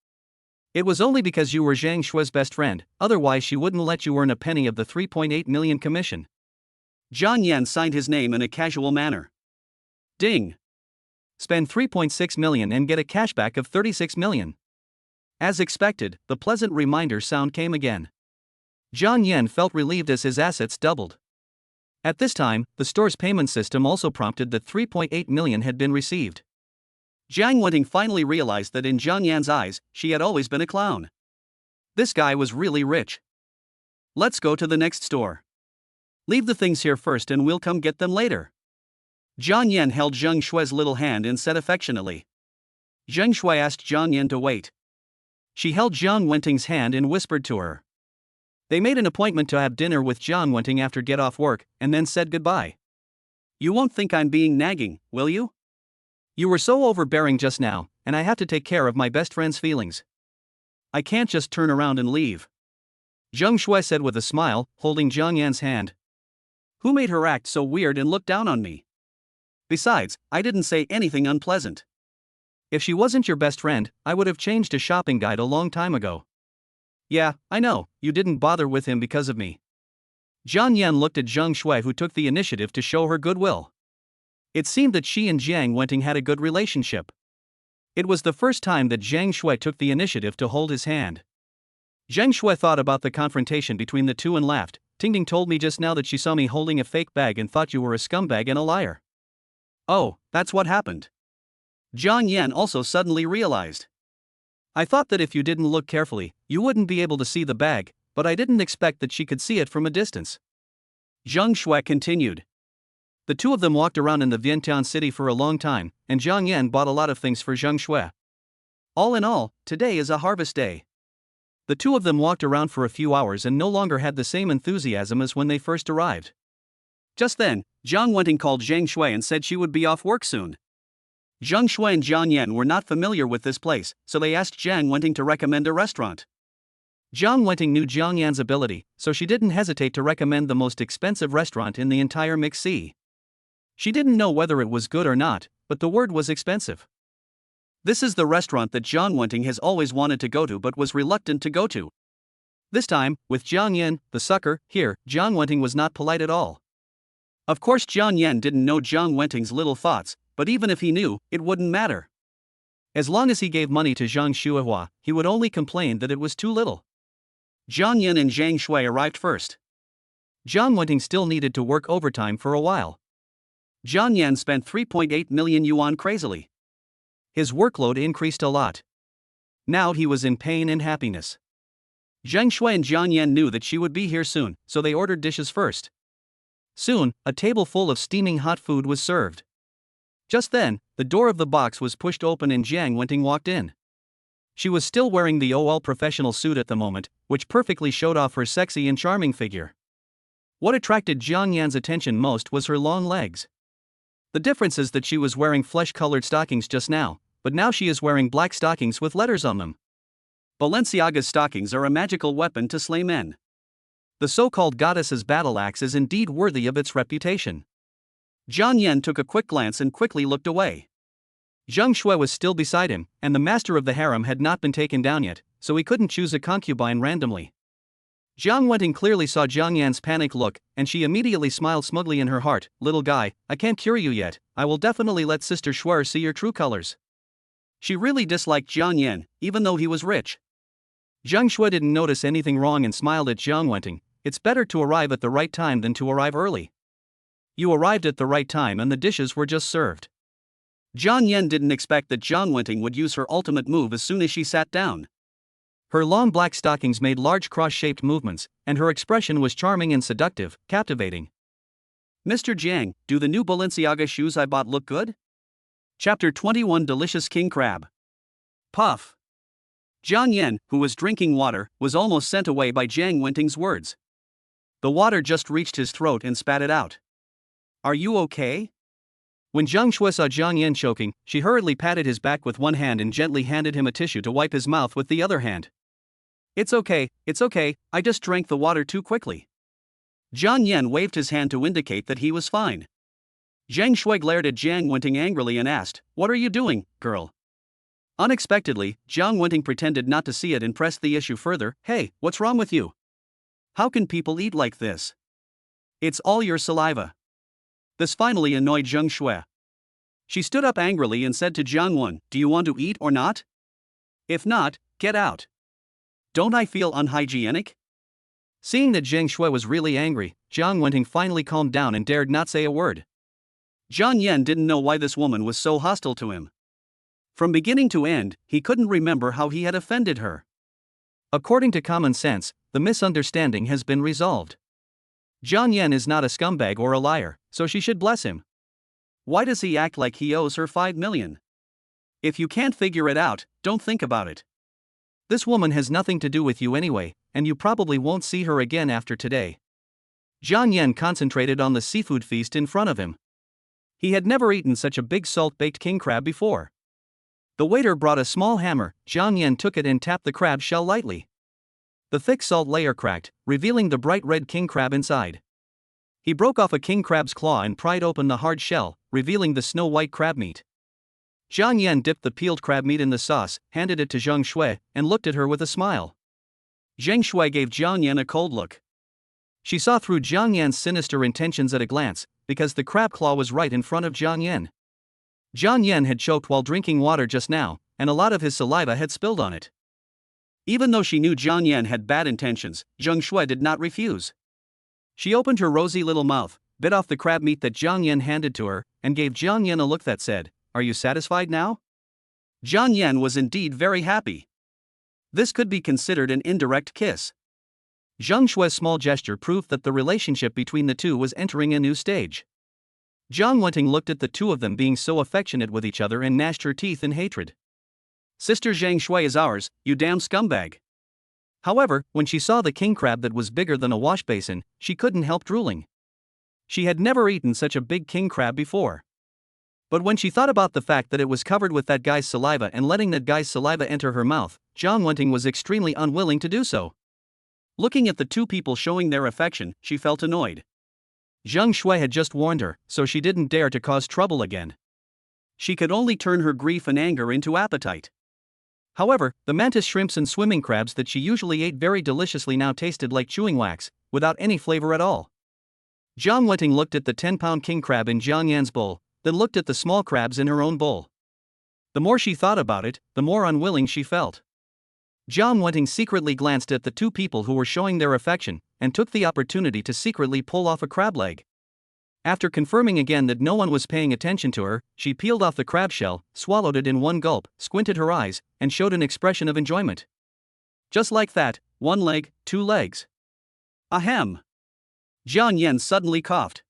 "It was only because you were Zhang Shui's best friend, otherwise she wouldn't let you earn a penny of the 3.8 million commission." Jiang Yan signed his name in a casual manner. Ding! Spend 3.6 million and get a cashback of 36 million. As expected, the pleasant reminder sound came again. Jiang Yan felt relieved as his assets doubled. At this time, the store's payment system also prompted that 3.8 million had been received. Jiang Wenting finally realized that in Jiang Yan's eyes, she had always been a clown. This guy was really rich. "Let's go to the next store. Leave the things here first and we'll come get them later." Jiang Yan held Zhang Shui's little hand and said affectionately. Zhang Shui asked Jiang Yan to wait. She held Jiang Wenting's hand and whispered to her. They made an appointment to have dinner with Jiang Wenting after get off work, and then said goodbye. "You won't think I'm being nagging, will you? You were so overbearing just now, and I have to take care of my best friend's feelings. I can't just turn around and leave." Zhang Shui said with a smile, holding Jiang Yan's hand. "Who made her act so weird and look down on me? Besides, I didn't say anything unpleasant. If she wasn't your best friend, I would have changed a shopping guide a long time ago." "Yeah, I know, you didn't bother with him because of me." Jiang Yan looked at Zhang Shui, who took the initiative to show her goodwill. It seemed that she and Jiang Wenting had a good relationship. It was the first time that Zhang Shui took the initiative to hold his hand. Zhang Shui thought about the confrontation between the two and laughed. "Tingting told me just now that she saw me holding a fake bag and thought you were a scumbag and a liar." "Oh, that's what happened." Jiang Yan also suddenly realized. "I thought that if you didn't look carefully, you wouldn't be able to see the bag, but I didn't expect that she could see it from a distance." Zhang Shui continued. The two of them walked around in the Vientiane city for a long time, and Jiang Yan bought a lot of things for Zhang Shui. All in all, today is a harvest day. The two of them walked around for a few hours and no longer had the same enthusiasm as when they first arrived. Just then, Jiang Wenting called Zhang Shui and said she would be off work soon. Zhang Shui and Jiang Yan were not familiar with this place, so they asked Jiang Wenting to recommend a restaurant. Jiang Wenting knew Jiang Yan's ability, so she didn't hesitate to recommend the most expensive restaurant in the entire Mixed Sea. She didn't know whether it was good or not, but the word was expensive. This is the restaurant that Jiang Wenting has always wanted to go to but was reluctant to go to. This time, with Jiang Yan, the sucker, here, Jiang Wenting was not polite at all. Of course Jiang Yan didn't know Jiang Wenting's little thoughts, but even if he knew, it wouldn't matter. As long as he gave money to Zhang Shuihua, he would only complain that it was too little. Jiang Yan and Zhang Shui arrived first. Jiang Wenting still needed to work overtime for a while. Jiang Yan spent 3.8 million yuan crazily. His workload increased a lot. Now he was in pain and happiness. Zhang Shui and Jiang Yan knew that she would be here soon, so they ordered dishes first. Soon, a table full of steaming hot food was served. Just then, the door of the box was pushed open and Jiang Wenting walked in. She was still wearing the OL professional suit at the moment, which perfectly showed off her sexy and charming figure. What attracted Jiang Yan's attention most was her long legs. The difference is that she was wearing flesh-colored stockings just now, but now she is wearing black stockings with letters on them. Balenciaga's stockings are a magical weapon to slay men. The so-called goddess's battle axe is indeed worthy of its reputation. Jiang Yan took a quick glance and quickly looked away. Zhang Shui was still beside him, and the master of the harem had not been taken down yet, so he couldn't choose a concubine randomly. Jiang Wenting clearly saw Jiang Yan's panicked look, and she immediately smiled smugly in her heart. "Little guy, I can't cure you yet, I will definitely let Sister Shuer see your true colors." She really disliked Jiang Yan, even though he was rich. Zhang Shui didn't notice anything wrong and smiled at Jiang Wenting. It's better to arrive at the right time than to arrive early. You arrived at the right time and the dishes were just served. Jiang Yan didn't expect that Jiang Wenting would use her ultimate move as soon as she sat down. Her long black stockings made large cross-shaped movements, and her expression was charming and seductive, captivating. Mr. Jiang, do the new Balenciaga shoes I bought look good? Chapter 21 Delicious King Crab. Puff. Jiang Yan, who was drinking water, was almost sent away by Jiang Wenting's words. The water just reached his throat and spat it out. Are you okay? When Zhang Shui saw Jiang Yan choking, she hurriedly patted his back with one hand and gently handed him a tissue to wipe his mouth with the other hand. It's okay, I just drank the water too quickly. Jiang Yan waved his hand to indicate that he was fine. Zhang Shui glared at Jiang Wenting angrily and asked, "What are you doing, girl?" Unexpectedly, Jiang Wenting pretended not to see it and pressed the issue further. Hey, what's wrong with you? How can people eat like this? It's all your saliva. This finally annoyed Zhang Shui. She stood up angrily and said to Jiang Wen, "Do you want to eat or not? If not, get out. Don't I feel unhygienic?" Seeing that Zhang Shui was really angry, Jiang Wenting finally calmed down and dared not say a word. Jiang Yan didn't know why this woman was so hostile to him. From beginning to end, he couldn't remember how he had offended her. According to common sense, the misunderstanding has been resolved. Jiang Yan is not a scumbag or a liar, so she should bless him. Why does he act like he owes her 5 million? If you can't figure it out, don't think about it. This woman has nothing to do with you anyway, and you probably won't see her again after today. Jiang Yan concentrated on the seafood feast in front of him. He had never eaten such a big salt-baked king crab before. The waiter brought a small hammer. Jiang Yan took it and tapped the crab shell lightly. The thick salt layer cracked, revealing the bright red king crab inside. He broke off a king crab's claw and pried open the hard shell, revealing the snow-white crab meat. Jiang Yan dipped the peeled crab meat in the sauce, handed it to Zhang Shui, and looked at her with a smile. Zhang Shui gave Jiang Yan a cold look. She saw through Jiang Yan's sinister intentions at a glance, because the crab claw was right in front of Jiang Yan. Jiang Yan had choked while drinking water just now, and a lot of his saliva had spilled on it. Even though she knew Jiang Yan had bad intentions, Zhang Shui did not refuse. She opened her rosy little mouth, bit off the crab meat that Jiang Yan handed to her, and gave Jiang Yan a look that said, "Are you satisfied now?" Jiang Yan was indeed very happy. This could be considered an indirect kiss. Zhang Shui's small gesture proved that the relationship between the two was entering a new stage. Jiang Wenting looked at the two of them being so affectionate with each other and gnashed her teeth in hatred. "Sister Zhang Shui is ours, you damn scumbag." However, when she saw the king crab that was bigger than a wash basin, she couldn't help drooling. She had never eaten such a big king crab before. But when she thought about the fact that it was covered with that guy's saliva and letting that guy's saliva enter her mouth, Jiang Wenting was extremely unwilling to do so. Looking at the two people showing their affection, she felt annoyed. Zhang Shui had just warned her, so she didn't dare to cause trouble again. She could only turn her grief and anger into appetite. However, the mantis shrimps and swimming crabs that she usually ate very deliciously now tasted like chewing wax, without any flavor at all. Jiang Wenting looked at the 10-pound king crab in Jiang Yan's bowl, then looked at the small crabs in her own bowl. The more she thought about it, the more unwilling she felt. Jiang Wenting secretly glanced at the two people who were showing their affection, and took the opportunity to secretly pull off a crab leg. After confirming again that no one was paying attention to her, she peeled off the crab shell, swallowed it in one gulp, squinted her eyes, and showed an expression of enjoyment. Just like that, 1 leg, 2 legs. Ahem. Jiang Yan suddenly coughed.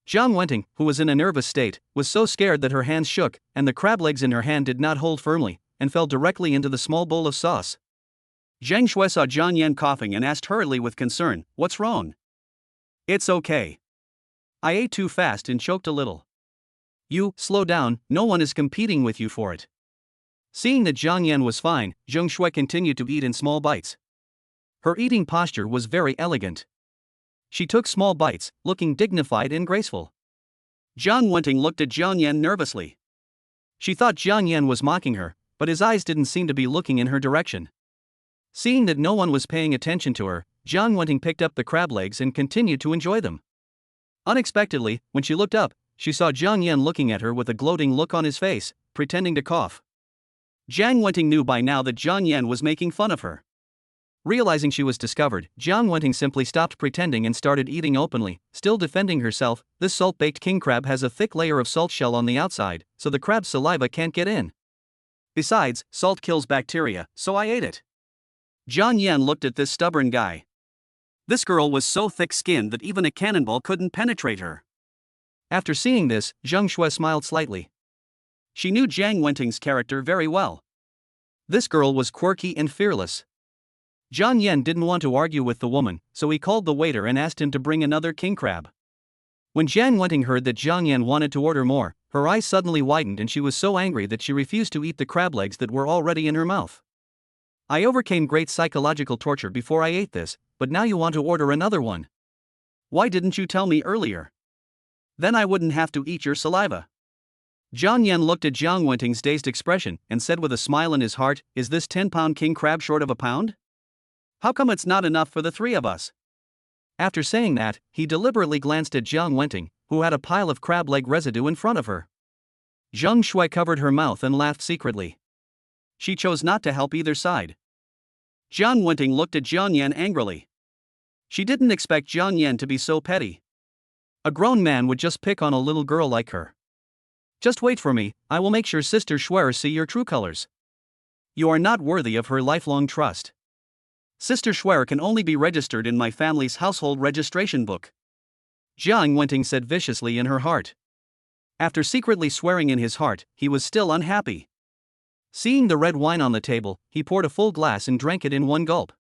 Jiang Wenting, who was in a nervous state, was so scared that her hands shook, and the crab legs in her hand did not hold firmly, and fell directly into the small bowl of sauce. Zhang Shui saw Jiang Yan coughing and asked hurriedly with concern, "What's wrong?" "It's okay. I ate too fast and choked a little." "You, slow down, no one is competing with you for it." Seeing that Jiang Yan was fine, Zhang Shui continued to eat in small bites. Her eating posture was very elegant. She took small bites, looking dignified and graceful. Jiang Wenting looked at Jiang Yan nervously. She thought Jiang Yan was mocking her, but his eyes didn't seem to be looking in her direction. Seeing that no one was paying attention to her, Jiang Wenting picked up the crab legs and continued to enjoy them. Unexpectedly, when she looked up, she saw Jiang Yan looking at her with a gloating look on his face, pretending to cough. Jiang Wenting knew by now that Jiang Yan was making fun of her. Realizing she was discovered, Jiang Wenting simply stopped pretending and started eating openly, still defending herself. This salt-baked king crab has a thick layer of salt shell on the outside, so the crab's saliva can't get in. Besides, salt kills bacteria, so I ate it. Jiang Yan looked at this stubborn guy. This girl was so thick-skinned that even a cannonball couldn't penetrate her. After seeing this, Zhang Shui smiled slightly. She knew Jiang Wenting's character very well. This girl was quirky and fearless. Jiang Yan didn't want to argue with the woman, so he called the waiter and asked him to bring another king crab. When Jiang Wenting heard that Jiang Yan wanted to order more, her eyes suddenly widened and she was so angry that she refused to eat the crab legs that were already in her mouth. I overcame great psychological torture before I ate this, but now you want to order another one. Why didn't you tell me earlier? Then I wouldn't have to eat your saliva. Jiang Yan looked at Jiang Wenting's dazed expression and said with a smile in his heart, is this 10-pound king crab short of a pound? How come it's not enough for the three of us? After saying that, he deliberately glanced at Jiang Wenting, who had a pile of crab leg residue in front of her. Zhang Shui covered her mouth and laughed secretly. She chose not to help either side. Jiang Wenting looked at Jiang Yan angrily. She didn't expect Jiang Yan to be so petty. A grown man would just pick on a little girl like her. Just wait for me, I will make sure Sister Schwer see your true colors. You are not worthy of her lifelong trust. Sister Schwer can only be registered in my family's household registration book. Jiang Wenting said viciously in her heart. After secretly swearing in his heart, he was still unhappy. Seeing the red wine on the table, he poured a full glass and drank it in one gulp.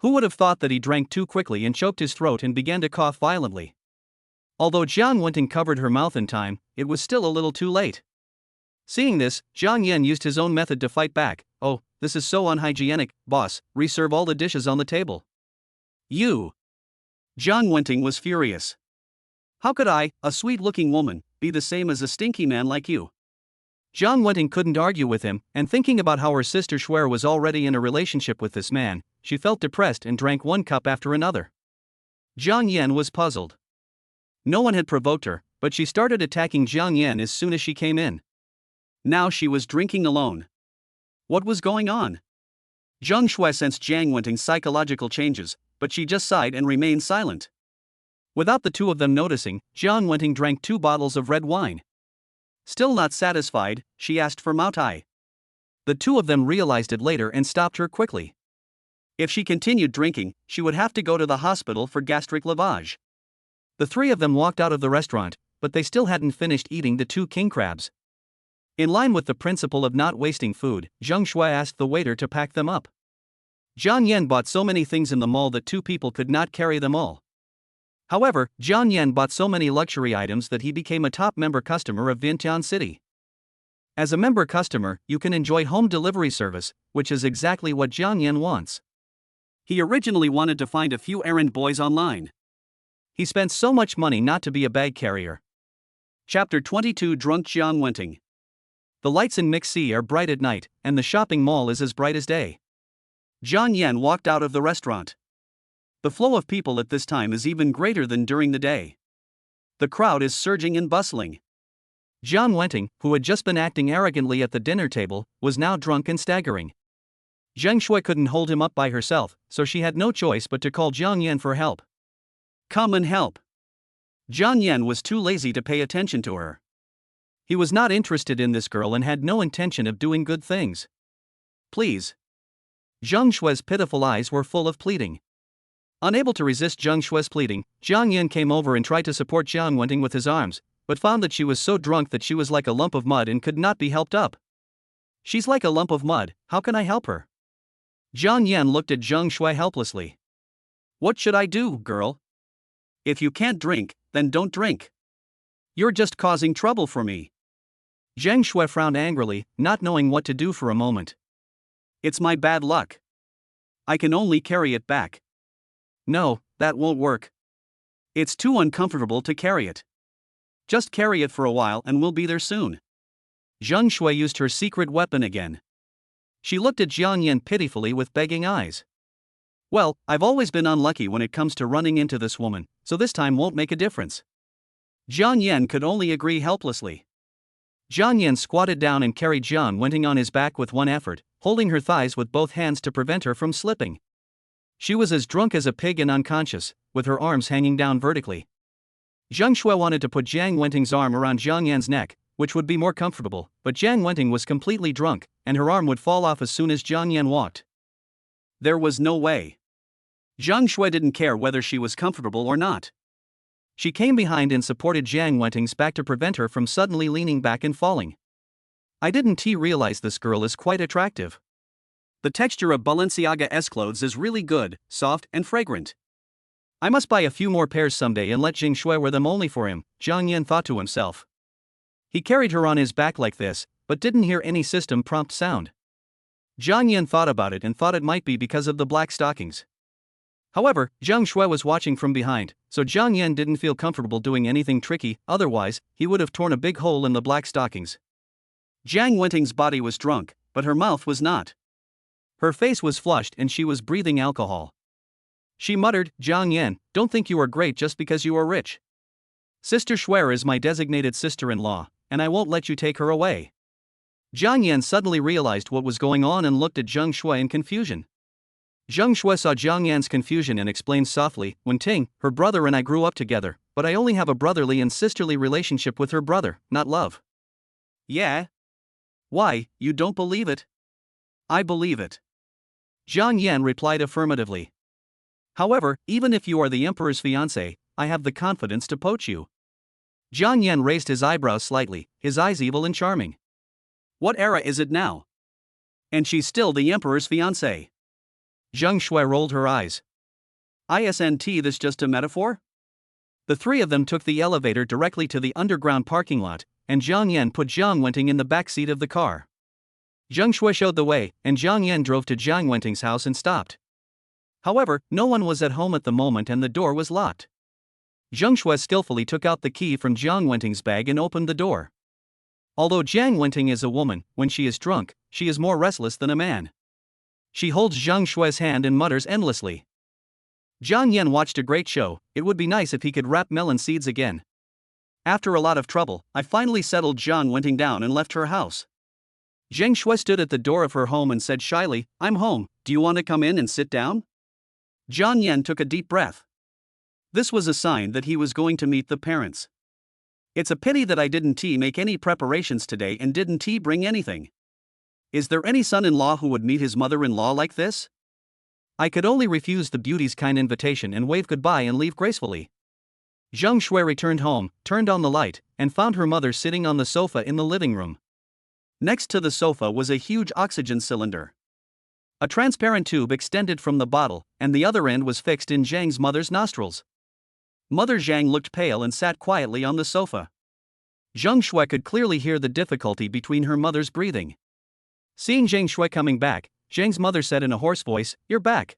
Who would have thought that he drank too quickly and choked his throat and began to cough violently? Although Jiang Wenting covered her mouth in time, it was still a little too late. Seeing this, Jiang Yan used his own method to fight back. Oh, this is so unhygienic, boss, reserve all the dishes on the table. You! Jiang Wenting was furious. How could I, a sweet-looking woman, be the same as a stinky man like you? Jiang Wenting couldn't argue with him, and thinking about how her sister Schwer was already in a relationship with this man, she felt depressed and drank one cup after another. Jiang Yan was puzzled. No one had provoked her, but she started attacking Jiang Yan as soon as she came in. Now she was drinking alone. What was going on? Zhang Shui sensed Jiang Wenting's psychological changes, but she just sighed and remained silent. Without the two of them noticing, Jiang Wenting drank 2 bottles of red wine. Still not satisfied, she asked for Mao Tai. The two of them realized it later and stopped her quickly. If she continued drinking, she would have to go to the hospital for gastric lavage. The three of them walked out of the restaurant, but they still hadn't finished eating the 2 king crabs. In line with the principle of not wasting food, Zhang Shui asked the waiter to pack them up. Jiang Yan bought so many things in the mall that 2 people could not carry them all. However, Jiang Yan bought so many luxury items that he became a top member customer of Vientiane City. As a member customer, you can enjoy home delivery service, which is exactly what Jiang Yan wants. He originally wanted to find a few errand boys online. He spent so much money not to be a bag carrier. Chapter 22 Drunk Jiang Wenting. The lights in Mixi are bright at night, and the shopping mall is as bright as day. Jiang Yan walked out of the restaurant. The flow of people at this time is even greater than during the day. The crowd is surging and bustling. Jiang Wenting, who had just been acting arrogantly at the dinner table, was now drunk and staggering. Zhang Shui couldn't hold him up by herself, so she had no choice but to call Jiang Yan for help. Come and help. Jiang Yan was too lazy to pay attention to her. He was not interested in this girl and had no intention of doing good things. Please. Zhang Shui's pitiful eyes were full of pleading. Unable to resist Zhang Shui's pleading, Jiang Yan came over and tried to support Jiang Wenting with his arms, but found that she was so drunk that she was like a lump of mud and could not be helped up. She's like a lump of mud, how can I help her? Jiang Yan looked at Zhang Shui helplessly. What should I do, girl? If you can't drink, then don't drink. You're just causing trouble for me. Zhang Shui frowned angrily, not knowing what to do for a moment. It's my bad luck. I can only carry it back. No, that won't work. It's too uncomfortable to carry it. Just carry it for a while and we'll be there soon. Zhang Shui used her secret weapon again. She looked at Jiang Yan pitifully with begging eyes. Well, I've always been unlucky when it comes to running into this woman, so this time won't make a difference. Jiang Yan could only agree helplessly. Jiang Yan squatted down and carried Jiang Wenting on his back with one effort, holding her thighs with both hands to prevent her from slipping. She was as drunk as a pig and unconscious, with her arms hanging down vertically. Zhang Shui wanted to put Jiang Wenting's arm around Jiang Yan's neck, which would be more comfortable, but Jiang Wenting was completely drunk, and her arm would fall off as soon as Jiang Yan walked. There was no way. Zhang Shui didn't care whether she was comfortable or not. She came behind and supported Jiang Wenting's back to prevent her from suddenly leaning back and falling. I didn't realize this girl is quite attractive. The texture of Balenciaga's clothes is really good, soft and fragrant. I must buy a few more pairs someday and let Jing Shui wear them only for him, Jiang Yan thought to himself. He carried her on his back like this, but didn't hear any system prompt sound. Jiang Yan thought about it and thought it might be because of the black stockings. However, Zhang Shui was watching from behind, so Jiang Yan didn't feel comfortable doing anything tricky, otherwise, he would have torn a big hole in the black stockings. Jiang Wenting's body was drunk, but her mouth was not. Her face was flushed and she was breathing alcohol. She muttered, Jiang Yan, don't think you are great just because you are rich. Sister Shui is my designated sister-in-law, and I won't let you take her away. Jiang Yan suddenly realized what was going on and looked at Zhang Shui in confusion. Zhang Shui saw Jiang Yan's confusion and explained softly, Wen Ting, her brother and I grew up together, but I only have a brotherly and sisterly relationship with her brother, not love. Yeah? Why, you don't believe it? I believe it. Jiang Yan replied affirmatively. However, even if you are the emperor's fiancé, I have the confidence to poach you. Jiang Yan raised his eyebrows slightly, his eyes evil and charming. What era is it now? And she's still the emperor's fiancé. Zhang Shui rolled her eyes. Isn't this just a metaphor? The three of them took the elevator directly to the underground parking lot, and Jiang Yan put Jiang Wenting in the back seat of the car. Zhang Shui showed the way, and Jiang Yan drove to Jiang Wenting's house and stopped. However, no one was at home at the moment and the door was locked. Zhang Shui skillfully took out the key from Jiang Wenting's bag and opened the door. Although Jiang Wenting is a woman, when she is drunk, she is more restless than a man. She holds Zhang Shui's hand and mutters endlessly. Jiang Yan watched a great show, it would be nice if he could wrap melon seeds again. After a lot of trouble, I finally settled Jiang Wenting down and left her house. Zhang Shui stood at the door of her home and said shyly, I'm home, do you want to come in and sit down? Jiang Yan took a deep breath. This was a sign that he was going to meet the parents. It's a pity that I didn't make any preparations today and didn't bring anything. Is there any son-in-law who would meet his mother-in-law like this? I could only refuse the beauty's kind invitation and wave goodbye and leave gracefully. Zhang Shui returned home, turned on the light, and found her mother sitting on the sofa in the living room. Next to the sofa was a huge oxygen cylinder. A transparent tube extended from the bottle, and the other end was fixed in Zhang's mother's nostrils. Mother Zhang looked pale and sat quietly on the sofa. Zhang Shui could clearly hear the difficulty between her mother's breathing. Seeing Zhang Shui coming back, Zhang's mother said in a hoarse voice, You're back.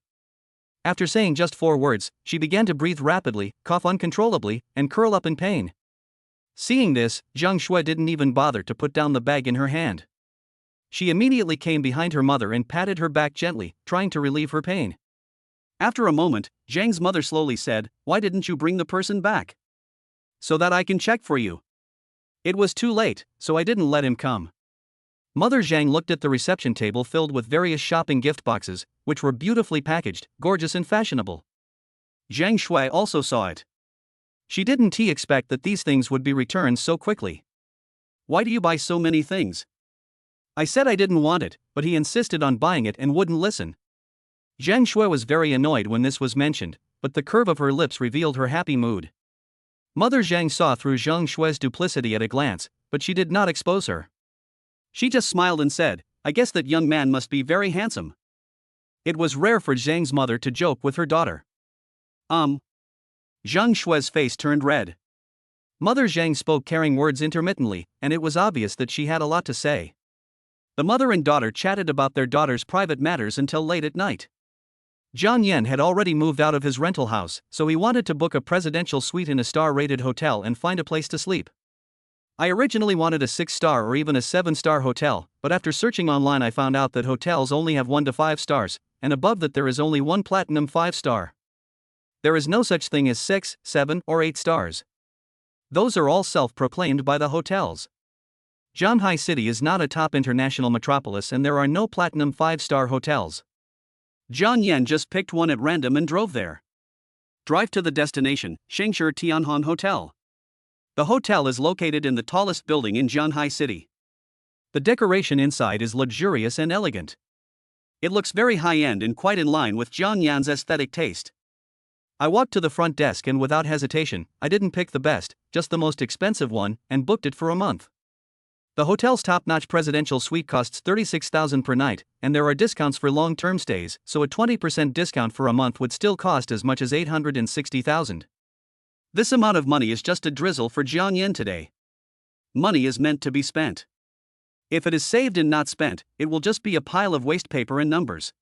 After saying just 4 words, she began to breathe rapidly, cough uncontrollably, and curl up in pain. Seeing this, Zhang Shui didn't even bother to put down the bag in her hand. She immediately came behind her mother and patted her back gently, trying to relieve her pain. After a moment, Zhang's mother slowly said, Why didn't you bring the person back? So that I can check for you. It was too late, so I didn't let him come. Mother Zhang looked at the reception table filled with various shopping gift boxes, which were beautifully packaged, gorgeous and fashionable. Zhang Shui also saw it. She didn't expect that these things would be returned so quickly. Why do you buy so many things? I said I didn't want it, but he insisted on buying it and wouldn't listen. Zhang Shui was very annoyed when this was mentioned, but the curve of her lips revealed her happy mood. Mother Zhang saw through Zhang Shui's duplicity at a glance, but she did not expose her. She just smiled and said, I guess that young man must be very handsome. It was rare for Zhang's mother to joke with her daughter. Zhang Shui's face turned red. Mother Zhang spoke carrying words intermittently, and it was obvious that she had a lot to say. The mother and daughter chatted about their daughter's private matters until late at night. Jiang Yan had already moved out of his rental house, so he wanted to book a presidential suite in a star-rated hotel and find a place to sleep. I originally wanted a 6-star or even a 7-star hotel, but after searching online I found out that hotels only have 1 to 5 stars, and above that there is only one platinum 5-star. There is no such thing as 6, 7, or 8 stars. Those are all self-proclaimed by the hotels. Shanghai City is not a top international metropolis and there are no platinum 5-star hotels. Jiang Yan just picked one at random and drove there. Drive to the destination, Shengshi Tianhong Hotel. The hotel is located in the tallest building in Shanghai City. The decoration inside is luxurious and elegant. It looks very high-end and quite in line with Jiang Yan's aesthetic taste. I walked to the front desk and without hesitation, I didn't pick the best, just the most expensive one, and booked it for a month. The hotel's top-notch presidential suite costs $36,000 per night, and there are discounts for long-term stays, so a 20% discount for a month would still cost as much as $860,000. This amount of money is just a drizzle for Jiang Yan today. Money is meant to be spent. If it is saved and not spent, it will just be a pile of waste paper and numbers.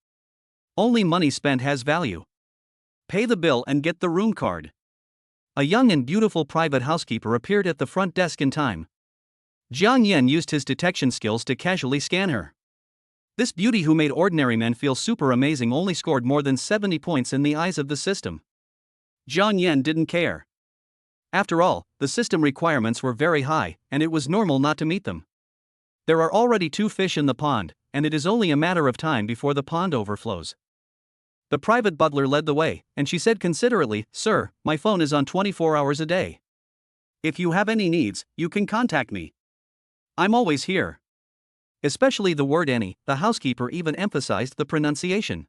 Only money spent has value. Pay the bill and get the room card. A young and beautiful private housekeeper appeared at the front desk in time. Jiang Yan used his detection skills to casually scan her. This beauty who made ordinary men feel super amazing only scored more than 70 points in the eyes of the system. Jiang Yan didn't care. After all, the system requirements were very high, and it was normal not to meet them. There are already 2 fish in the pond, and it is only a matter of time before the pond overflows. The private butler led the way, and she said considerately, "Sir, my phone is on 24 hours a day. If you have any needs, you can contact me. I'm always here." Especially the word any, the housekeeper even emphasized the pronunciation.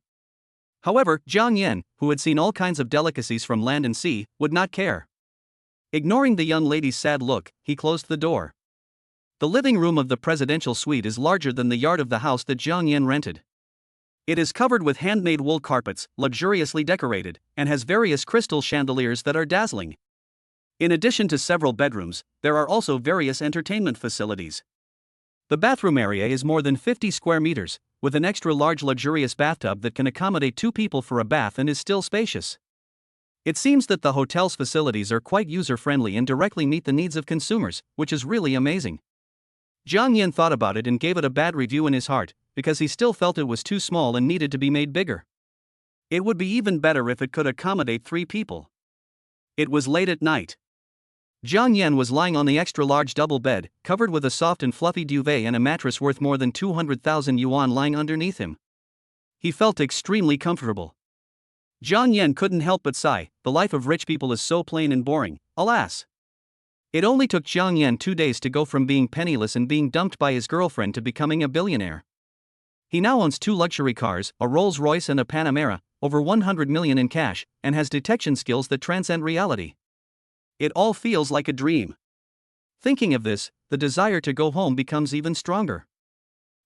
However, Jiang Yan, who had seen all kinds of delicacies from land and sea, would not care. Ignoring the young lady's sad look, he closed the door. The living room of the presidential suite is larger than the yard of the house that Jiang Yan rented. It is covered with handmade wool carpets, luxuriously decorated, and has various crystal chandeliers that are dazzling. In addition to several bedrooms, there are also various entertainment facilities. The bathroom area is more than 50 square meters, with an extra large luxurious bathtub that can accommodate 2 people for a bath and is still spacious. It seems that the hotel's facilities are quite user-friendly and directly meet the needs of consumers, which is really amazing. Jiang Yan thought about it and gave it a bad review in his heart, because he still felt it was too small and needed to be made bigger. It would be even better if it could accommodate 3 people. It was late at night. Jiang Yan was lying on the extra-large double bed, covered with a soft and fluffy duvet and a mattress worth more than 200,000 yuan lying underneath him. He felt extremely comfortable. Jiang Yan couldn't help but sigh, the life of rich people is so plain and boring, alas. It only took Jiang Yan 2 days to go from being penniless and being dumped by his girlfriend to becoming a billionaire. He now owns 2 luxury cars, a Rolls-Royce and a Panamera, over 100 million in cash, and has detection skills that transcend reality. It all feels like a dream. Thinking of this, the desire to go home becomes even stronger.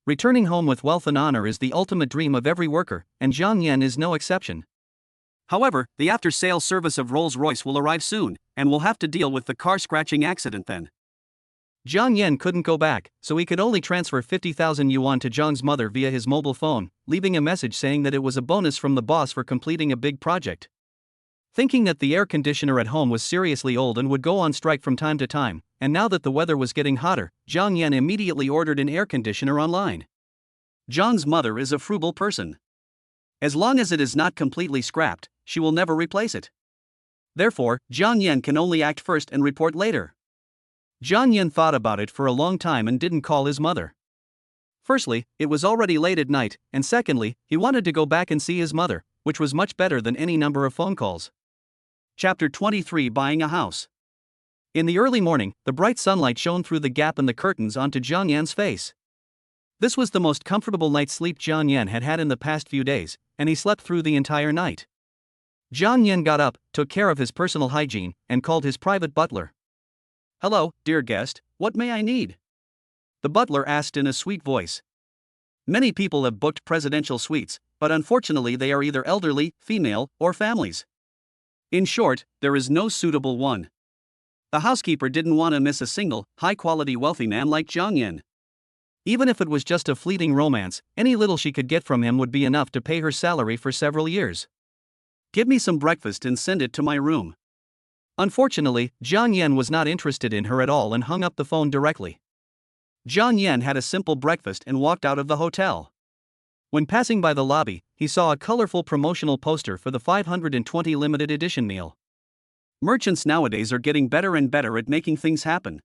Returning home with wealth and honor is the ultimate dream of every worker, and Jiang Yan is no exception. However, the after-sales service of Rolls-Royce will arrive soon, and we'll have to deal with the car-scratching accident then. Jiang Yan couldn't go back, so he could only transfer 50,000 yuan to Zhang's mother via his mobile phone, leaving a message saying that it was a bonus from the boss for completing a big project. Thinking that the air conditioner at home was seriously old and would go on strike from time to time, and now that the weather was getting hotter, Jiang Yan immediately ordered an air conditioner online. Zhang's mother is a frugal person. As long as it is not completely scrapped, she will never replace it. Therefore, Jiang Yan can only act first and report later. Jiang Yan thought about it for a long time and didn't call his mother. Firstly, it was already late at night, and secondly, he wanted to go back and see his mother, which was much better than any number of phone calls. Chapter 23: Buying a House. In the early morning, the bright sunlight shone through the gap in the curtains onto Jiang Yan's face. This was the most comfortable night's sleep Jiang Yan had had in the past few days, and he slept through the entire night. Jiang Yan got up, took care of his personal hygiene, and called his private butler. "Hello, dear guest, what may I need?" The butler asked in a sweet voice. Many people have booked presidential suites, but unfortunately they are either elderly, female, or families. In short, there is no suitable one. The housekeeper didn't want to miss a single, high-quality wealthy man like Jiang Yan. Even if it was just a fleeting romance, any little she could get from him would be enough to pay her salary for several years. "Give me some breakfast and send it to my room." Unfortunately, Jiang Yan was not interested in her at all and hung up the phone directly. Jiang Yan had a simple breakfast and walked out of the hotel. When passing by the lobby, he saw a colorful promotional poster for the 520 limited edition meal. Merchants nowadays are getting better and better at making things happen.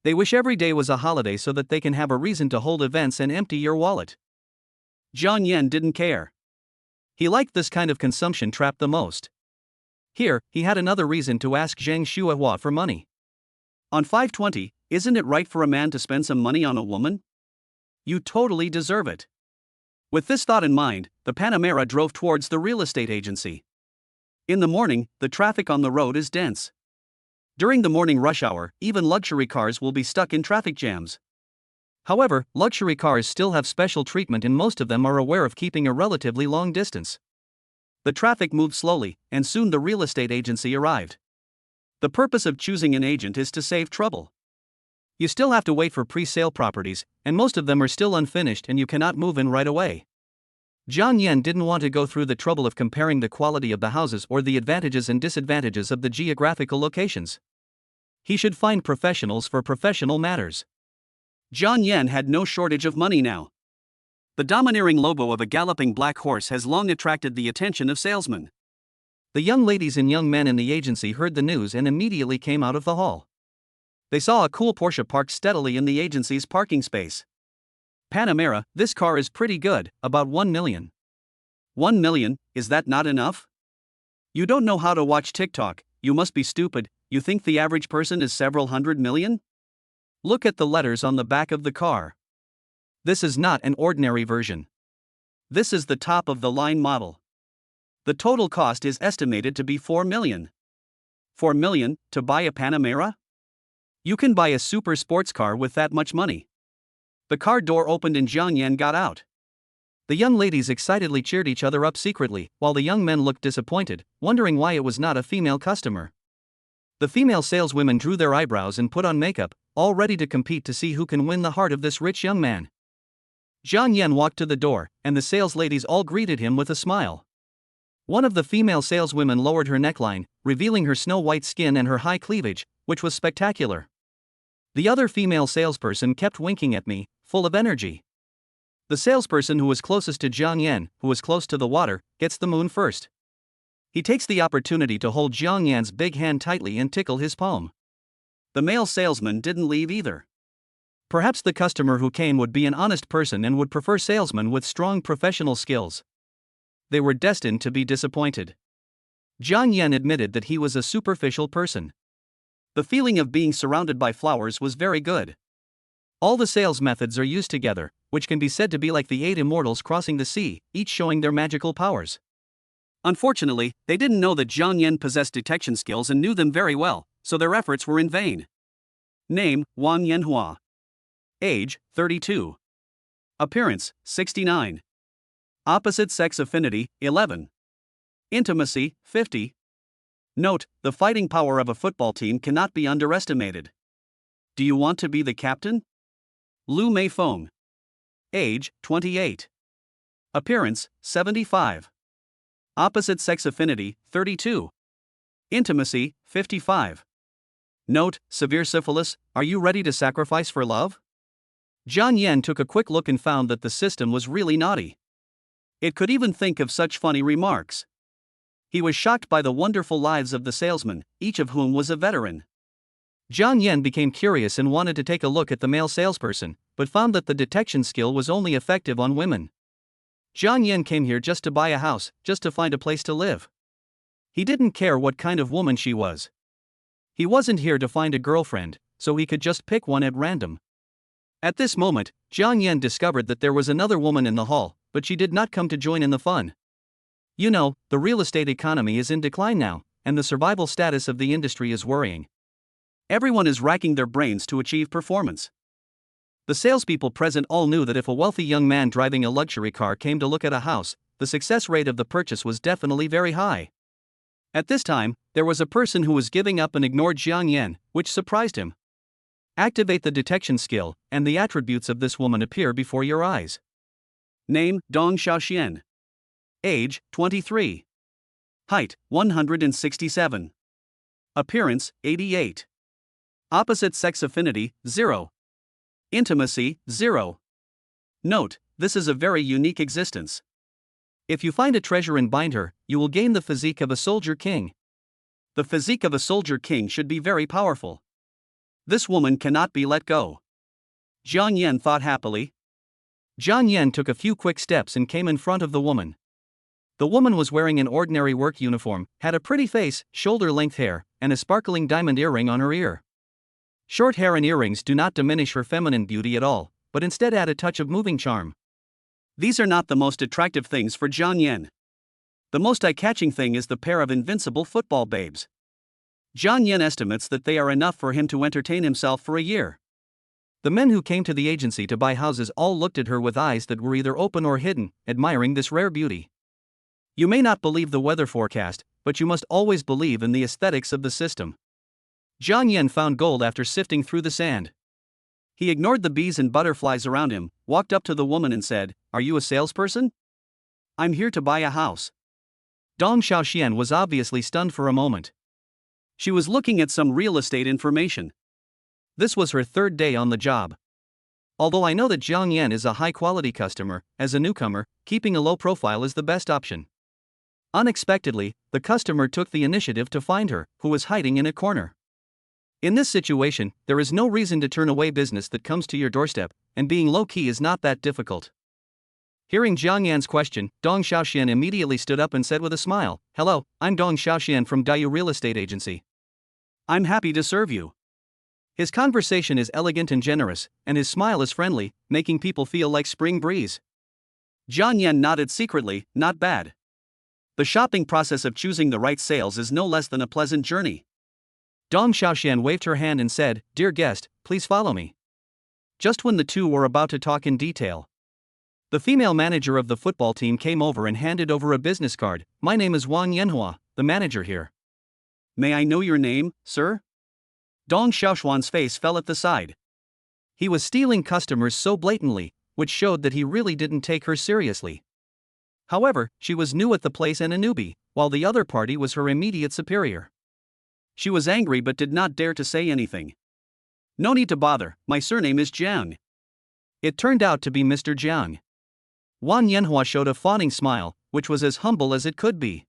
They wish every day was a holiday so that they can have a reason to hold events and empty your wallet. Jiang Yan didn't care. He liked this kind of consumption trap the most. Here, he had another reason to ask Jang Shu for money. On 520, isn't it right for a man to spend some money on a woman? You totally deserve it. With this thought in mind, the Panamera drove towards the real estate agency. In the morning, the traffic on the road is dense. During the morning rush hour, even luxury cars will be stuck in traffic jams. However, luxury cars still have special treatment and most of them are aware of keeping a relatively long distance. The traffic moved slowly, and soon the real estate agency arrived. The purpose of choosing an agent is to save trouble. You still have to wait for pre-sale properties, and most of them are still unfinished and you cannot move in right away. Jiang Yan didn't want to go through the trouble of comparing the quality of the houses or the advantages and disadvantages of the geographical locations. He should find professionals for professional matters. Jiang Yan had no shortage of money now. The domineering lobo of a galloping black horse has long attracted the attention of salesmen. The young ladies and young men in the agency heard the news and immediately came out of the hall. They saw a cool Porsche parked steadily in the agency's parking space. Panamera, this car is pretty good, about 1 million. 1 million, is that not enough? You don't know how to watch TikTok, you must be stupid, you think the average person is several hundred million? Look at the letters on the back of the car. This is not an ordinary version. This is the top of the line model. The total cost is estimated to be 4 million. 4 million, to buy a Panamera? You can buy a super sports car with that much money. The car door opened and Jiang Yan got out. The young ladies excitedly cheered each other up secretly, while the young men looked disappointed, wondering why it was not a female customer. The female saleswomen drew their eyebrows and put on makeup, all ready to compete to see who can win the heart of this rich young man. Jiang Yan walked to the door, and the sales ladies all greeted him with a smile. One of the female saleswomen lowered her neckline, revealing her snow-white skin and her high cleavage, which was spectacular. The other female salesperson kept winking at me, full of energy. The salesperson who was closest to Jiang Yan, who was close to the water, gets the moon first. He takes the opportunity to hold Jiang Yan's big hand tightly and tickle his palm. The male salesman didn't leave either. Perhaps the customer who came would be an honest person and would prefer salesmen with strong professional skills. They were destined to be disappointed. Jiang Yan admitted that he was a superficial person. The feeling of being surrounded by flowers was very good. All the sales methods are used together, which can be said to be like the 8 immortals crossing the sea, each showing their magical powers. Unfortunately, they didn't know that Jiang Yan possessed detection skills and knew them very well, so their efforts were in vain. Name, Wang Yanhua. Age, 32. Appearance, 69. Opposite sex affinity, 11. Intimacy, 50. Note, the fighting power of a football team cannot be underestimated. Do you want to be the captain? Lu Meifeng. Age, 28. Appearance, 75. Opposite sex affinity, 32. Intimacy, 55. Note, severe syphilis, are you ready to sacrifice for love? Jiang Yan took a quick look and found that the system was really naughty. It could even think of such funny remarks. He was shocked by the wonderful lives of the salesmen, each of whom was a veteran. Jiang Yan became curious and wanted to take a look at the male salesperson, but found that the detection skill was only effective on women. Jiang Yan came here just to buy a house, just to find a place to live. He didn't care what kind of woman she was. He wasn't here to find a girlfriend, so he could just pick one at random. At this moment, Jiang Yan discovered that there was another woman in the hall, but she did not come to join in the fun. You know, the real estate economy is in decline now, and the survival status of the industry is worrying. Everyone is racking their brains to achieve performance. The salespeople present all knew that if a wealthy young man driving a luxury car came to look at a house, the success rate of the purchase was definitely very high. At this time, there was a person who was giving up and ignored Jiang Yan, which surprised him. Activate the detection skill, and the attributes of this woman appear before your eyes. Name, Dong Xiaoxian. Age, 23. Height, 167. Appearance, 88. Opposite sex affinity, 0. Intimacy, 0. Note, this is a very unique existence. If you find a treasure and bind her, you will gain the physique of a soldier king. The physique of a soldier king should be very powerful. This woman cannot be let go. Jiang Yan thought happily. Jiang Yan took a few quick steps and came in front of the woman. The woman was wearing an ordinary work uniform, had a pretty face, shoulder-length hair, and a sparkling diamond earring on her ear. Short hair and earrings do not diminish her feminine beauty at all, but instead add a touch of moving charm. These are not the most attractive things for Jiang Yan. The most eye-catching thing is the pair of invincible football babes. Jiang Yan estimates that they are enough for him to entertain himself for a year. The men who came to the agency to buy houses all looked at her with eyes that were either open or hidden, admiring this rare beauty. You may not believe the weather forecast, but you must always believe in the aesthetics of the system. Jiang Yan found gold after sifting through the sand. He ignored the bees and butterflies around him, walked up to the woman and said, "Are you a salesperson?" "I'm here to buy a house." Dong Xiaoxian was obviously stunned for a moment. She was looking at some real estate information. This was her third day on the job. Although I know that Jiang Yan is a high-quality customer, as a newcomer, keeping a low profile is the best option. Unexpectedly, the customer took the initiative to find her, who was hiding in a corner. In this situation, there is no reason to turn away business that comes to your doorstep, and being low-key is not that difficult. Hearing Jiang Yan's question, Dong Xiaoxian immediately stood up and said with a smile, "Hello, I'm Dong Xiaoxian from Dayu Real Estate Agency. I'm happy to serve you." His conversation is elegant and generous, and his smile is friendly, making people feel like spring breeze. Jiang Yan nodded secretly, not bad. The shopping process of choosing the right sales is no less than a pleasant journey. Dong Xiaoxian waved her hand and said, "Dear guest, please follow me." Just when the two were about to talk in detail, the female manager of the football team came over and handed over a business card. "My name is Wang Yanhua, the manager here." "May I know your name, sir?" Dong Xiaoxuan's face fell at the side. He was stealing customers so blatantly, which showed that he really didn't take her seriously. However, she was new at the place and a newbie, while the other party was her immediate superior. She was angry but did not dare to say anything. "No need to bother, my surname is Jiang." It turned out to be Mr. Jiang. Wang Yanhua showed a fawning smile, which was as humble as it could be.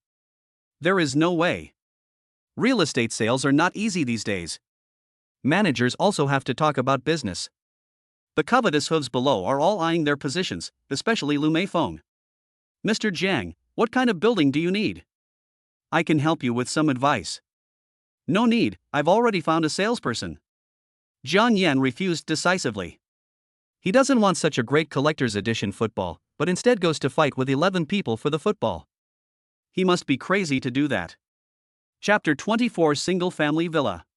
There is no way. Real estate sales are not easy these days. Managers also have to talk about business. The covetous hooves below are all eyeing their positions, especially Lu Meifeng. "Mr. Jiang, what kind of building do you need? I can help you with some advice." "No need, I've already found a salesperson." Jiang Yan refused decisively. He doesn't want such a great collector's edition football, but instead goes to fight with 11 people for the football. He must be crazy to do that. Chapter 24 Single-Family Villa.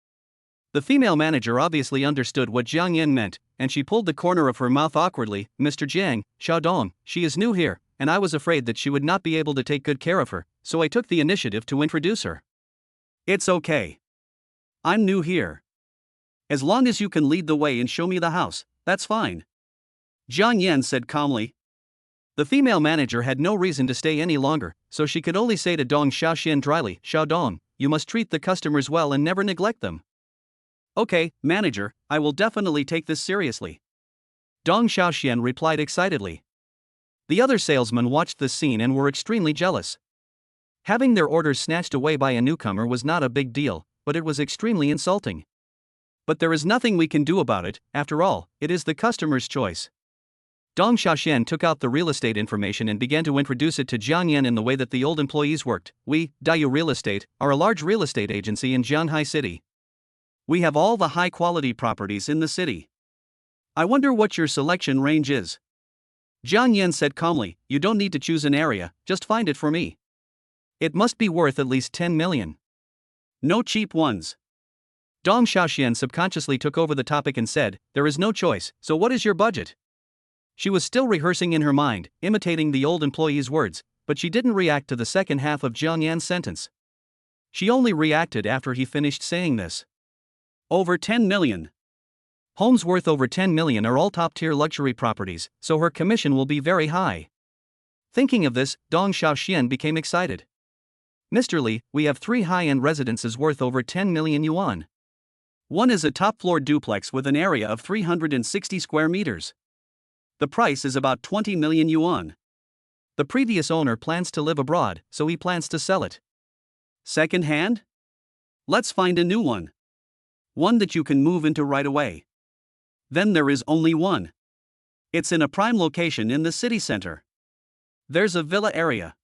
The female manager obviously understood what Jiang Yan meant, and she pulled the corner of her mouth awkwardly. "Mr. Jiang, Xiaodong, she is new here, and I was afraid that she would not be able to take good care of her, so I took the initiative to introduce her." "It's okay. I'm new here. As long as you can lead the way and show me the house, that's fine," Jiang Yan said calmly. The female manager had no reason to stay any longer, so she could only say to Dong Xiaoxian dryly, "Xiaodong, you must treat the customers well and never neglect them." "Okay, manager, I will definitely take this seriously," Dong Xiaoxian replied excitedly. The other salesmen watched this scene and were extremely jealous. Having their orders snatched away by a newcomer was not a big deal, but it was extremely insulting. But there is nothing we can do about it, after all, it is the customer's choice. Dong Xiaoxian took out the real estate information and began to introduce it to Jiang Yan in the way that the old employees worked. "We, Dayu Real Estate, are a large real estate agency in Jianhai City. We have all the high-quality properties in the city. I wonder what your selection range is." Jiang Yan said calmly, "You don't need to choose an area, just find it for me. It must be worth at least 10 million. No cheap ones." Dong Xiaoxian subconsciously took over the topic and said, "There is no choice, so what is your budget?" She was still rehearsing in her mind, imitating the old employee's words, but she didn't react to the second half of Jiang Yan's sentence. She only reacted after he finished saying this. "Over 10 million. Homes worth over 10 million are all top-tier luxury properties, so her commission will be very high." Thinking of this, Dong Xiaoxian became excited. "Mr. Li, we have 3 high-end residences worth over 10 million yuan. One is a top-floor duplex with an area of 360 square meters. The price is about 20 million yuan. The previous owner plans to live abroad, so he plans to sell it. Second hand? Let's find a new one. One that you can move into right away. Then there is only one. It's in a prime location in the city center. There's a villa area.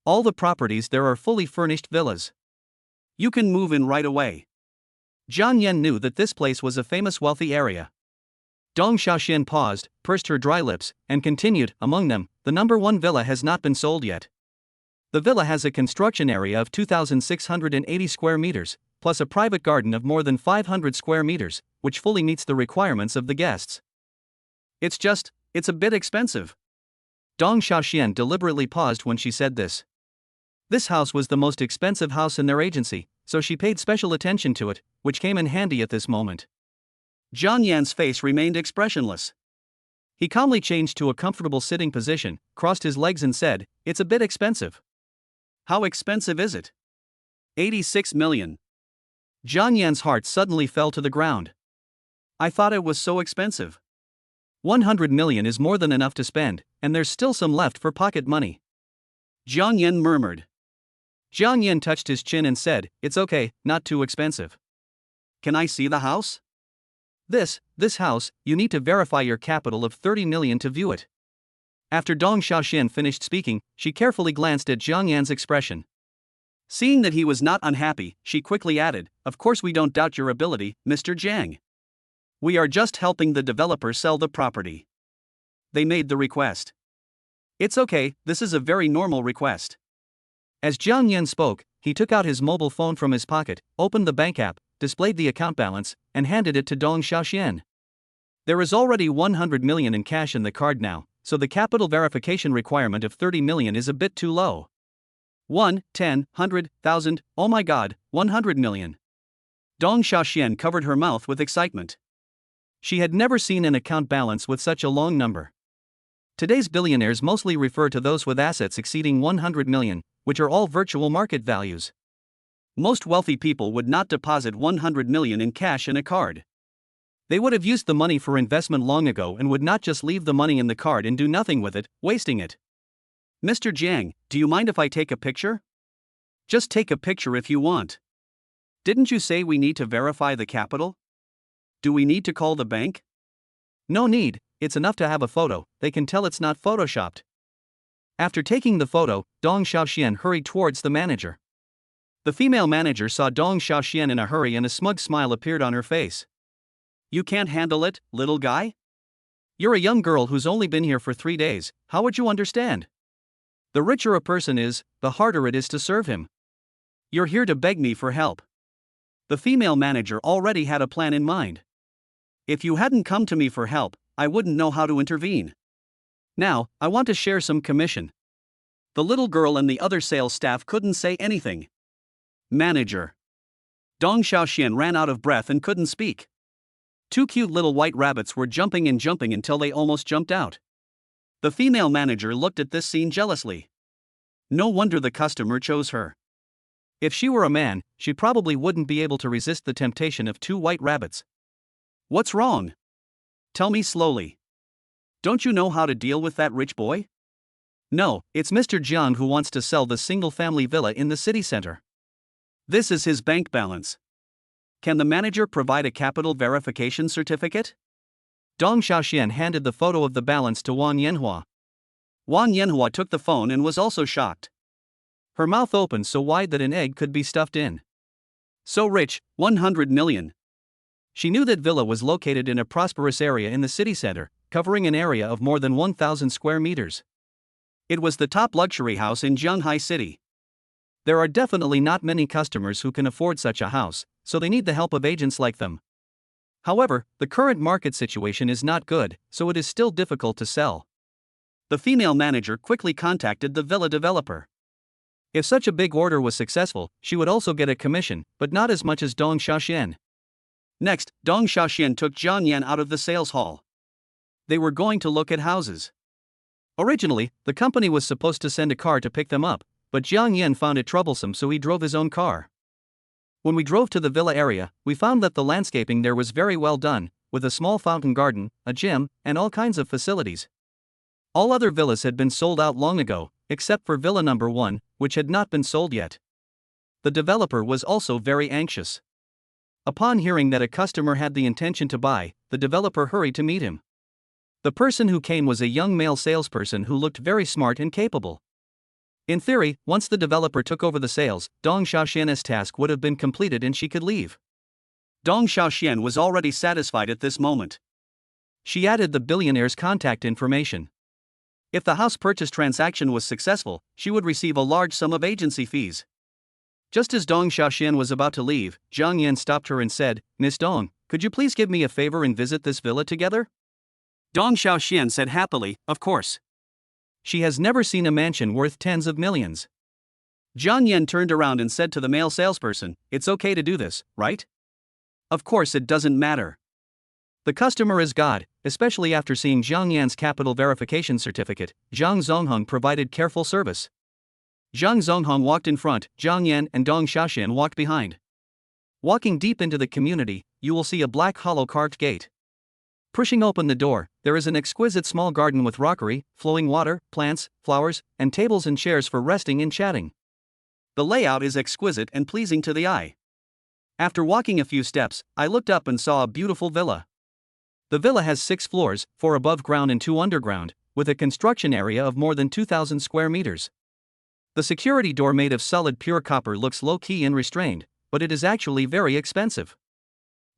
All the properties there are fully furnished villas. You can move in right away. Jiang Yan knew that this place was a famous wealthy area. Dong Xiaoxian paused, pursed her dry lips, and continued, among them, the number one villa has not been sold yet. The villa has a construction area of 2,680 square meters, plus a private garden of more than 500 square meters, which fully meets the requirements of the guests. It's a bit expensive. Dong Xiaoxian deliberately paused when she said this. This house was the most expensive house in their agency, so she paid special attention to it, which came in handy at this moment. Jiang Yan's face remained expressionless. He calmly changed to a comfortable sitting position, crossed his legs and said, "It's a bit expensive." "How expensive is it?" 86 million. Jiang Yan's heart suddenly fell to the ground. "I thought it was so expensive. 100 million is more than enough to spend, and there's still some left for pocket money." Jiang Yan murmured. Jiang Yan touched his chin and said, "It's okay, not too expensive." "Can I see the house?" This house, you need to verify your capital of 30 million to view it." After Dong Xiaoxian finished speaking, she carefully glanced at Jiang Yan's expression. Seeing that he was not unhappy, she quickly added, "Of course we don't doubt your ability, Mr. Jiang. We are just helping the developer sell the property." They made the request. "It's okay, this is a very normal request." As Jiang Yan spoke, he took out his mobile phone from his pocket, opened the bank app, displayed the account balance, and handed it to Dong Xiaoxian. There is already 100 million in cash in the card now, so the capital verification requirement of 30 million is a bit too low. 1, 10, 100, 1,000, oh my god, 100 million. Dong Xiaoxian covered her mouth with excitement. She had never seen an account balance with such a long number. Today's billionaires mostly refer to those with assets exceeding 100 million, which are all virtual market values. Most wealthy people would not deposit 100 million in cash in a card. They would have used the money for investment long ago and would not just leave the money in the card and do nothing with it, wasting it. "Mr. Jiang, do you mind if I take a picture?" "Just take a picture if you want. Didn't you say we need to verify the capital? Do we need to call the bank?" "No need, it's enough to have a photo, they can tell it's not photoshopped." After taking the photo, Dong Xiaoxian hurried towards the manager. The female manager saw Dong Xiaoxian in a hurry and a smug smile appeared on her face. "You can't handle it, little guy? You're a young girl who's only been here for 3 days, how would you understand? The richer a person is, the harder it is to serve him. You're here to beg me for help." The female manager already had a plan in mind. "If you hadn't come to me for help, I wouldn't know how to intervene. Now, I want to share some commission." The little girl and the other sales staff couldn't say anything. "Manager." Dong Xiaoxian ran out of breath and couldn't speak. 2 cute little white rabbits were jumping until they almost jumped out. The female manager looked at this scene jealously. No wonder the customer chose her. If she were a man, she probably wouldn't be able to resist the temptation of 2 white rabbits. "What's wrong? Tell me slowly. Don't you know how to deal with that rich boy?" "No, it's Mr. Jiang who wants to sell the single-family villa in the city center. This is his bank balance. Can the manager provide a capital verification certificate?" Dong Xiaoxian handed the photo of the balance to Wang Yanhua. Wang Yanhua took the phone and was also shocked. Her mouth opened so wide that an egg could be stuffed in. So rich, 100 million. She knew that villa was located in a prosperous area in the city center, covering an area of more than 1,000 square meters. It was the top luxury house in Zhanghai City. There are definitely not many customers who can afford such a house, so they need the help of agents like them. However, the current market situation is not good, so it is still difficult to sell. The female manager quickly contacted the villa developer. If such a big order was successful, she would also get a commission, but not as much as Dong Xiaoxian. Next, Dong Xiaoxian took Jiang Yan out of the sales hall. They were going to look at houses. Originally, the company was supposed to send a car to pick them up, but Jiang Yan found it troublesome, so he drove his own car. When we drove to the villa area, we found that the landscaping there was very well done, with a small fountain garden, a gym, and all kinds of facilities. All other villas had been sold out long ago, except for Villa number 1, which had not been sold yet. The developer was also very anxious. Upon hearing that a customer had the intention to buy, the developer hurried to meet him. The person who came was a young male salesperson who looked very smart and capable. In theory, once the developer took over the sales, Dong Xiaoxian's task would have been completed and she could leave. Dong Xiaoxian was already satisfied at this moment. She added the billionaire's contact information. If the house purchase transaction was successful, she would receive a large sum of agency fees. Just as Dong Xiaoxian was about to leave, Zhang Yan stopped her and said, "Miss Dong, could you please give me a favor and visit this villa together?" Dong Xiaoxian said happily, "Of course." She has never seen a mansion worth tens of millions. Zhang Yan turned around and said to the male salesperson, "It's okay to do this, right?" "Of course it doesn't matter. The customer is God." Especially after seeing Zhang Yan's capital verification certificate, Zhang Zongheng provided careful service. Zhang Zongheng walked in front, Zhang Yan and Dong Xiaoxian walked behind. Walking deep into the community, you will see a black hollow carved gate. Pushing open the door, there is an exquisite small garden with rockery, flowing water, plants, flowers, and tables and chairs for resting and chatting. The layout is exquisite and pleasing to the eye. After walking a few steps, I looked up and saw a beautiful villa. The villa has 6 floors, 4 above ground and 2 underground, with a construction area of more than 2,000 square meters. The security door made of solid pure copper looks low-key and restrained, but it is actually very expensive.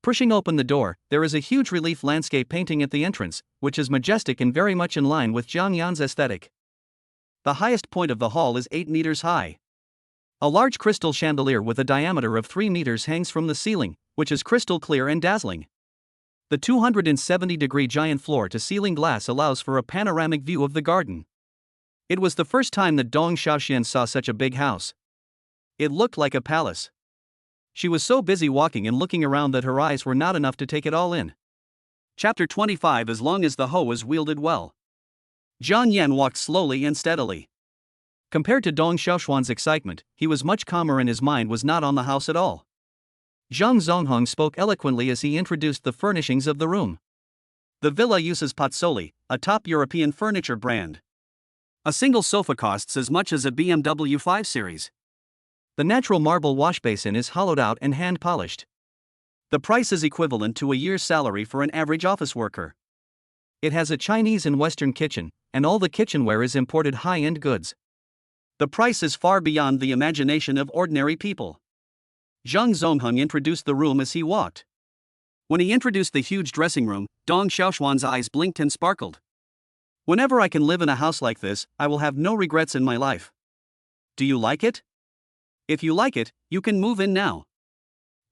Pushing open the door, there is a huge relief landscape painting at the entrance, which is majestic and very much in line with Zhang Yan's aesthetic. The highest point of the hall is 8 meters high. A large crystal chandelier with a diameter of 3 meters hangs from the ceiling, which is crystal clear and dazzling. The 270-degree giant floor-to-ceiling glass allows for a panoramic view of the garden. It was the first time that Dong Xiaoxian saw such a big house. It looked like a palace. She was so busy walking and looking around that her eyes were not enough to take it all in. Chapter 25. As long as the hoe is wielded well. Zhang Yan walked slowly and steadily. Compared to Dong Xiaoxian's excitement, he was much calmer and his mind was not on the house at all. Zhang Zongheng spoke eloquently as he introduced the furnishings of the room. The villa uses Pozzoli, a top European furniture brand. A single sofa costs as much as a BMW 5 Series. The natural marble wash basin is hollowed out and hand-polished. The price is equivalent to a year's salary for an average office worker. It has a Chinese and Western kitchen, and all the kitchenware is imported high-end goods. The price is far beyond the imagination of ordinary people. Zhang Zongheng introduced the room as he walked. When he introduced the huge dressing room, Dong Xiaoxian's eyes blinked and sparkled. "Whenever I can live in a house like this, I will have no regrets in my life. Do you like it? If you like it, you can move in now."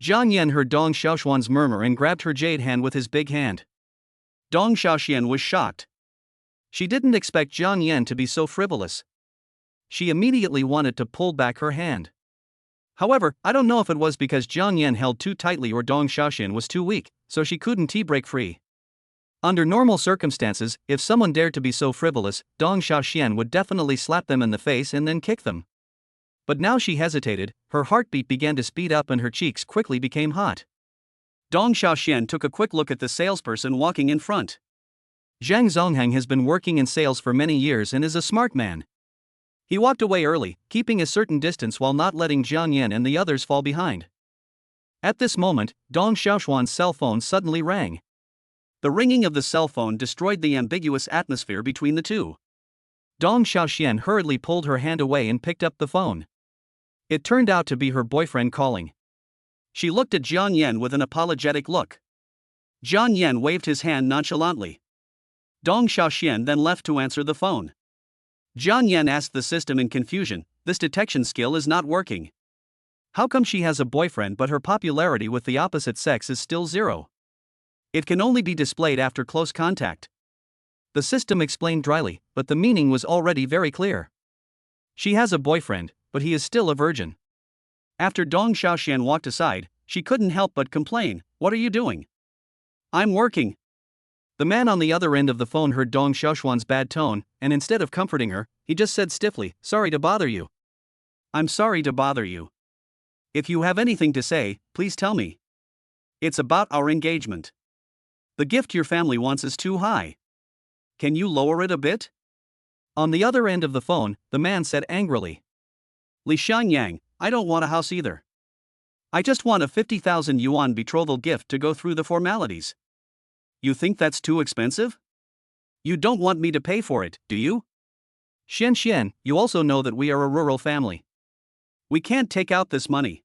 Zhang Yan heard Dong Xiaoxian's murmur and grabbed her jade hand with his big hand. Dong Xiaoxian was shocked. She didn't expect Zhang Yan to be so frivolous. She immediately wanted to pull back her hand. However, I don't know if it was because Zhang Yan held too tightly or Dong Xiaoxian was too weak, so she couldn't break free. Under normal circumstances, if someone dared to be so frivolous, Dong Xiaoxian would definitely slap them in the face and then kick them. But now she hesitated, her heartbeat began to speed up and her cheeks quickly became hot. Dong Xiaoxian took a quick look at the salesperson walking in front. Zhang Zongheng has been working in sales for many years and is a smart man. He walked away early, keeping a certain distance while not letting Zhang Yan and the others fall behind. At this moment, Dong Xiaoxian's cell phone suddenly rang. The ringing of the cell phone destroyed the ambiguous atmosphere between the two. Dong Xiaoxian hurriedly pulled her hand away and picked up the phone. It turned out to be her boyfriend calling. She looked at Zhang Yan with an apologetic look. Zhang Yan waved his hand nonchalantly. Dong Xiaoxian then left to answer the phone. Zhang Yan asked the system in confusion, "This detection skill is not working. How come she has a boyfriend but her popularity with the opposite sex is still 0? It can only be displayed after close contact." The system explained dryly, but the meaning was already very clear. She has a boyfriend, but he is still a virgin. After Dong Xiaoxian walked aside, she couldn't help but complain, "What are you doing?" "I'm working." The man on the other end of the phone heard Dong Xiaoxian's bad tone, and instead of comforting her, he just said stiffly, "Sorry to bother you." "I'm sorry to bother you. If you have anything to say, please tell me. It's about our engagement. The gift your family wants is too high. Can you lower it a bit?" On the other end of the phone, the man said angrily, "Li Xiangyang, I don't want a house either. I just want a 50,000 yuan betrothal gift to go through the formalities. You think that's too expensive? You don't want me to pay for it, do you? Xian, you also know that we are a rural family. We can't take out this money.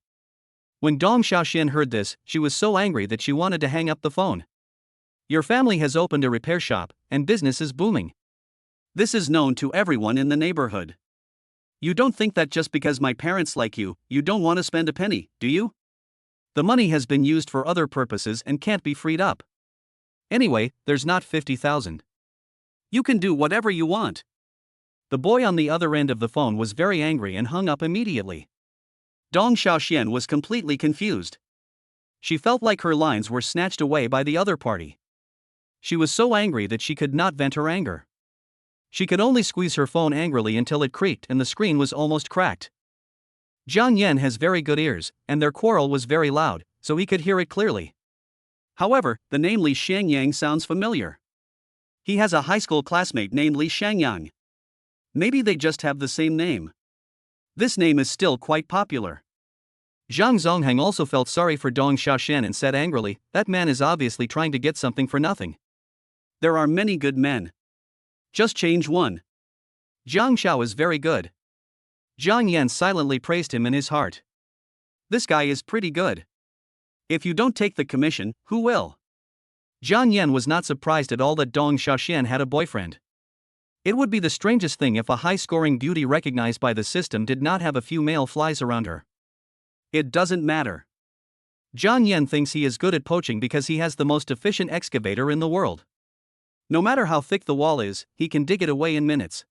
When Dong Xiaoxian heard this, she was so angry that she wanted to hang up the phone. Your family has opened a repair shop, and business is booming. This is known to everyone in the neighborhood. You don't think that just because my parents like you, you don't want to spend a penny, do you? The money has been used for other purposes and can't be freed up. Anyway, there's not 50,000. You can do whatever you want. The boy on the other end of the phone was very angry and hung up immediately. Dong Xiaoxian was completely confused. She felt like her lines were snatched away by the other party. She was so angry that she could not vent her anger. She could only squeeze her phone angrily until it creaked and the screen was almost cracked. Jiang Yan has very good ears, and their quarrel was very loud, so he could hear it clearly. However, the name Li Xiangyang sounds familiar. He has a high school classmate named Li Xiangyang. Maybe they just have the same name. This name is still quite popular. Zhang Zonghang also felt sorry for Dong Xiaoxian and said angrily, that man is obviously trying to get something for nothing. There are many good men. Just change one. Jiang Xiao is very good. Jiang Yan silently praised him in his heart. This guy is pretty good. If you don't take the commission, who will? Jiang Yan was not surprised at all that Dong Xiaoxian had a boyfriend. It would be the strangest thing if a high-scoring beauty recognized by the system did not have a few male flies around her. It doesn't matter. Jiang Yan thinks he is good at poaching because he has the most efficient excavator in the world. No matter how thick the wall is, he can dig it away in minutes.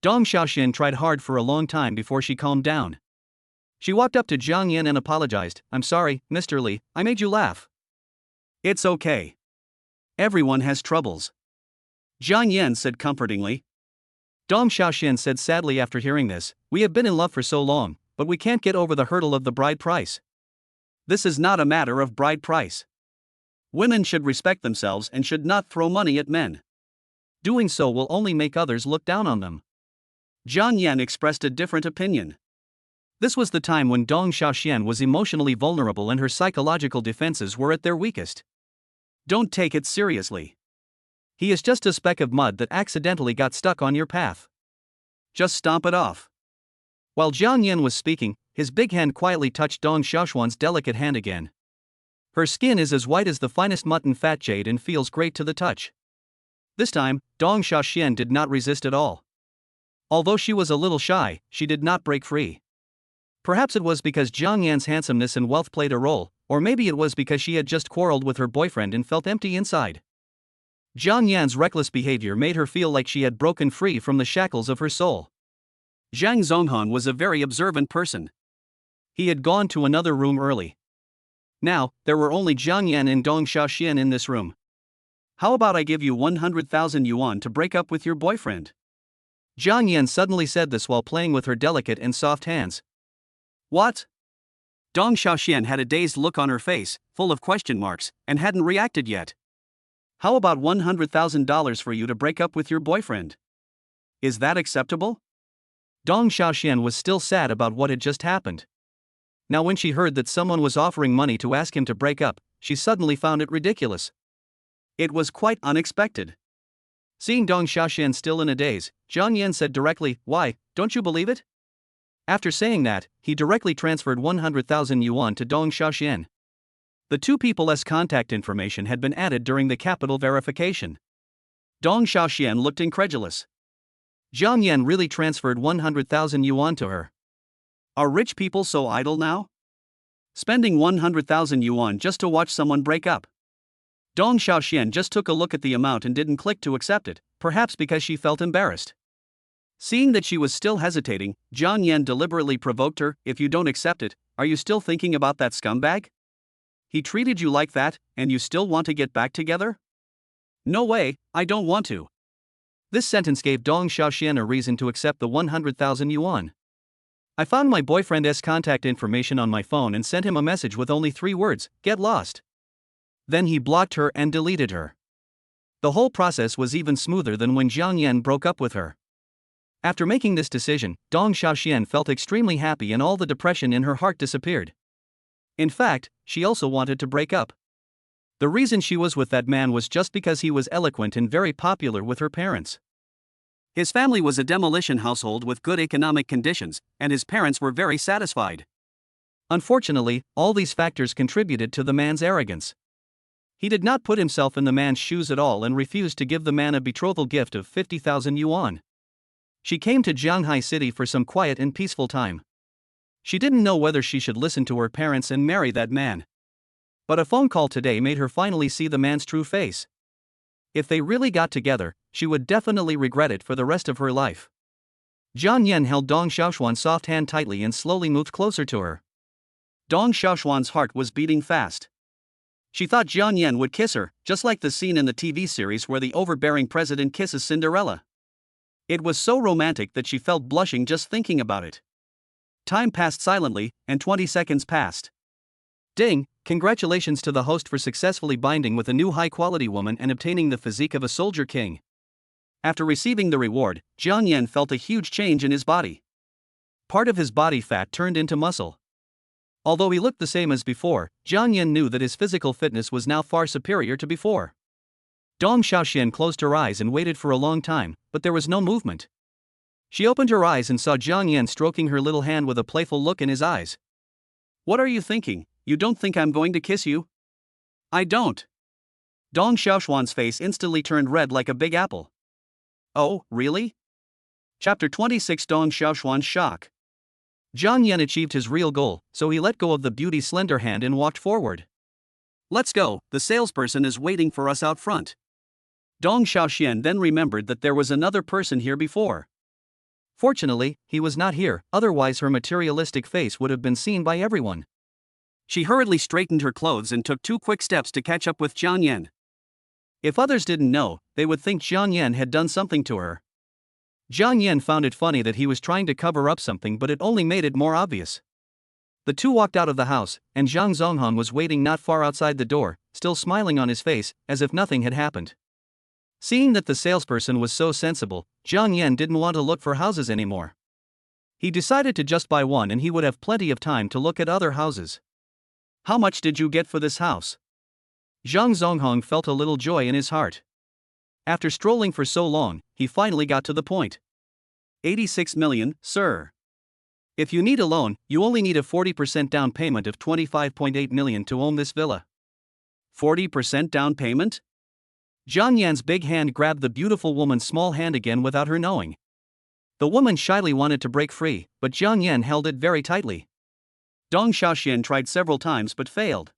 Dong Xiaoxian tried hard for a long time before she calmed down. She walked up to Jiang Yan and apologized. I'm sorry, Mr. Li, I made you laugh. It's okay. Everyone has troubles. Jiang Yan said comfortingly. Dong Xiaoxian said sadly after hearing this, we have been in love for so long, but we can't get over the hurdle of the bride price. This is not a matter of bride price. Women should respect themselves and should not throw money at men. Doing so will only make others look down on them. Jiang Yan expressed a different opinion. This was the time when Dong Xiaoxian was emotionally vulnerable and her psychological defenses were at their weakest. Don't take it seriously. He is just a speck of mud that accidentally got stuck on your path. Just stomp it off. While Jiang Yan was speaking, his big hand quietly touched Dong Xiaoxuan's delicate hand again. Her skin is as white as the finest mutton fat jade and feels great to the touch. This time, Dong Xiaoxian did not resist at all. Although she was a little shy, she did not break free. Perhaps it was because Jiang Yan's handsomeness and wealth played a role, or maybe it was because she had just quarreled with her boyfriend and felt empty inside. Jiang Yan's reckless behavior made her feel like she had broken free from the shackles of her soul. Zhang Zonghan was a very observant person. He had gone to another room early. Now, there were only Jiang Yan and Dong Xiaoxian in this room. How about I give you 100,000 yuan to break up with your boyfriend? Jiang Yan suddenly said this while playing with her delicate and soft hands. What? Dong Xiaoxian had a dazed look on her face, full of question marks, and hadn't reacted yet. How about $100,000 for you to break up with your boyfriend? Is that acceptable? Dong Xiaoxian was still sad about what had just happened. Now when she heard that someone was offering money to ask him to break up, she suddenly found it ridiculous. It was quite unexpected. Seeing Dong Xiaoxian still in a daze, Jiang Yan said directly, why, don't you believe it? After saying that, he directly transferred 100,000 yuan to Dong Xiaoxian. The two people's contact information had been added during the capital verification. Dong Xiaoxian looked incredulous. Jiang Yan really transferred 100,000 yuan to her. Are rich people so idle now? Spending 100,000 yuan just to watch someone break up. Dong Xiaoxian just took a look at the amount and didn't click to accept it, perhaps because she felt embarrassed. Seeing that she was still hesitating, Jiang Yan deliberately provoked her, if you don't accept it, are you still thinking about that scumbag? He treated you like that, and you still want to get back together? No way, I don't want to. This sentence gave Dong Xiaoxian a reason to accept the 100,000 yuan. I found my boyfriend's contact information on my phone and sent him a message with only 3 words, get lost. Then he blocked her and deleted her. The whole process was even smoother than when Jiang Yan broke up with her. After making this decision, Dong Xiaoxian felt extremely happy and all the depression in her heart disappeared. In fact, she also wanted to break up. The reason she was with that man was just because he was eloquent and very popular with her parents. His family was a demolition household with good economic conditions, and his parents were very satisfied. Unfortunately, all these factors contributed to the man's arrogance. He did not put himself in the man's shoes at all and refused to give the man a betrothal gift of 50,000 yuan. She came to Shanghai City for some quiet and peaceful time. She didn't know whether she should listen to her parents and marry that man. But a phone call today made her finally see the man's true face. If they really got together, she would definitely regret it for the rest of her life. Jiang Yan held Dong Xiaoshuan's soft hand tightly and slowly moved closer to her. Dong Xiaoshuan's heart was beating fast. She thought Jiang Yan would kiss her, just like the scene in the TV series where the overbearing president kisses Cinderella. It was so romantic that she felt blushing just thinking about it. Time passed silently, and 20 seconds passed. Ding! Congratulations to the host for successfully binding with a new high-quality woman and obtaining the physique of a soldier king. After receiving the reward, Jiang Yan felt a huge change in his body. Part of his body fat turned into muscle. Although he looked the same as before, Jiang Yan knew that his physical fitness was now far superior to before. Dong Xiaoxian closed her eyes and waited for a long time, but there was no movement. She opened her eyes and saw Jiang Yan stroking her little hand with a playful look in his eyes. "What are you thinking? You don't think I'm going to kiss you?" "I don't." Dong Xiaoshuan's face instantly turned red like a big apple. "Oh, really?" Chapter 26 Dong Xiaoshuan's shock. Jiang Yan achieved his real goal, so he let go of the beauty's slender hand and walked forward. "Let's go, the salesperson is waiting for us out front." Dong Xiaoxian then remembered that there was another person here before. Fortunately, he was not here, otherwise her materialistic face would have been seen by everyone. She hurriedly straightened her clothes and took 2 quick steps to catch up with Jiang Yan. If others didn't know, they would think Jiang Yan had done something to her. Jiang Yan found it funny that he was trying to cover up something, but it only made it more obvious. The two walked out of the house, and Zhang Zonghong was waiting not far outside the door, still smiling on his face, as if nothing had happened. Seeing that the salesperson was so sensible, Jiang Yan didn't want to look for houses anymore. He decided to just buy one and he would have plenty of time to look at other houses. "How much did you get for this house?" Zhang Zonghong felt a little joy in his heart. After strolling for so long, he finally got to the point. 86 million, sir. If you need a loan, you only need a 40% down payment of 25.8 million to own this villa. 40% down payment? Jiang Yan's big hand grabbed the beautiful woman's small hand again without her knowing. The woman shyly wanted to break free, but Jiang Yan held it very tightly. Dong Xiaoxian tried several times but failed.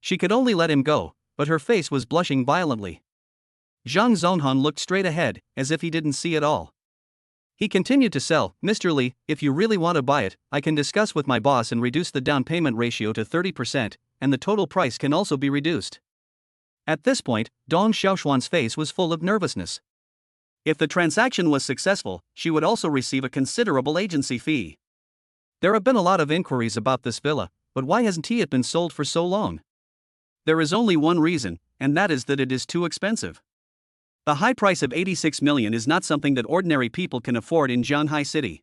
She could only let him go, but her face was blushing violently. Zhang Zonghong looked straight ahead, as if he didn't see it all. He continued to sell. "Mr. Li, if you really want to buy it, I can discuss with my boss and reduce the down payment ratio to 30%, and the total price can also be reduced." At this point, Dong Xiaoshuan's face was full of nervousness. If the transaction was successful, she would also receive a considerable agency fee. There have been a lot of inquiries about this villa, but why hasn't it been sold for so long? There is only one reason, and that is that it is too expensive. The high price of 86 million is not something that ordinary people can afford in Shanghai City.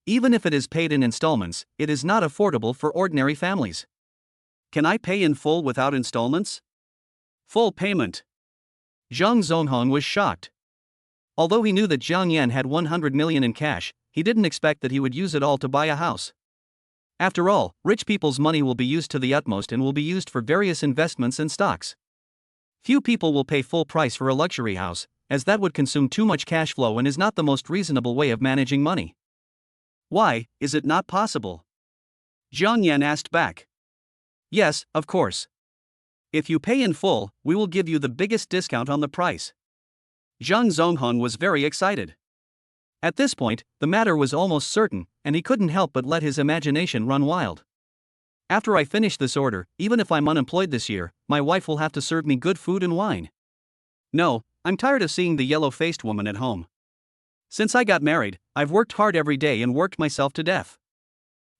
Even if it is paid in installments, it is not affordable for ordinary families. "Can I pay in full without installments?" "Full payment." Zhang Zonghong was shocked. Although he knew that Jiang Yan had 100 million in cash, he didn't expect that he would use it all to buy a house. After all, rich people's money will be used to the utmost and will be used for various investments and stocks. Few people will pay full price for a luxury house, as that would consume too much cash flow and is not the most reasonable way of managing money. "Why, is it not possible?" Jiang Yan asked back. "Yes, of course. If you pay in full, we will give you the biggest discount on the price." Zhang Zonghong was very excited. At this point, the matter was almost certain, and he couldn't help but let his imagination run wild. "After I finish this order, even if I'm unemployed this year, my wife will have to serve me good food and wine. No, I'm tired of seeing the yellow-faced woman at home. Since I got married, I've worked hard every day and worked myself to death.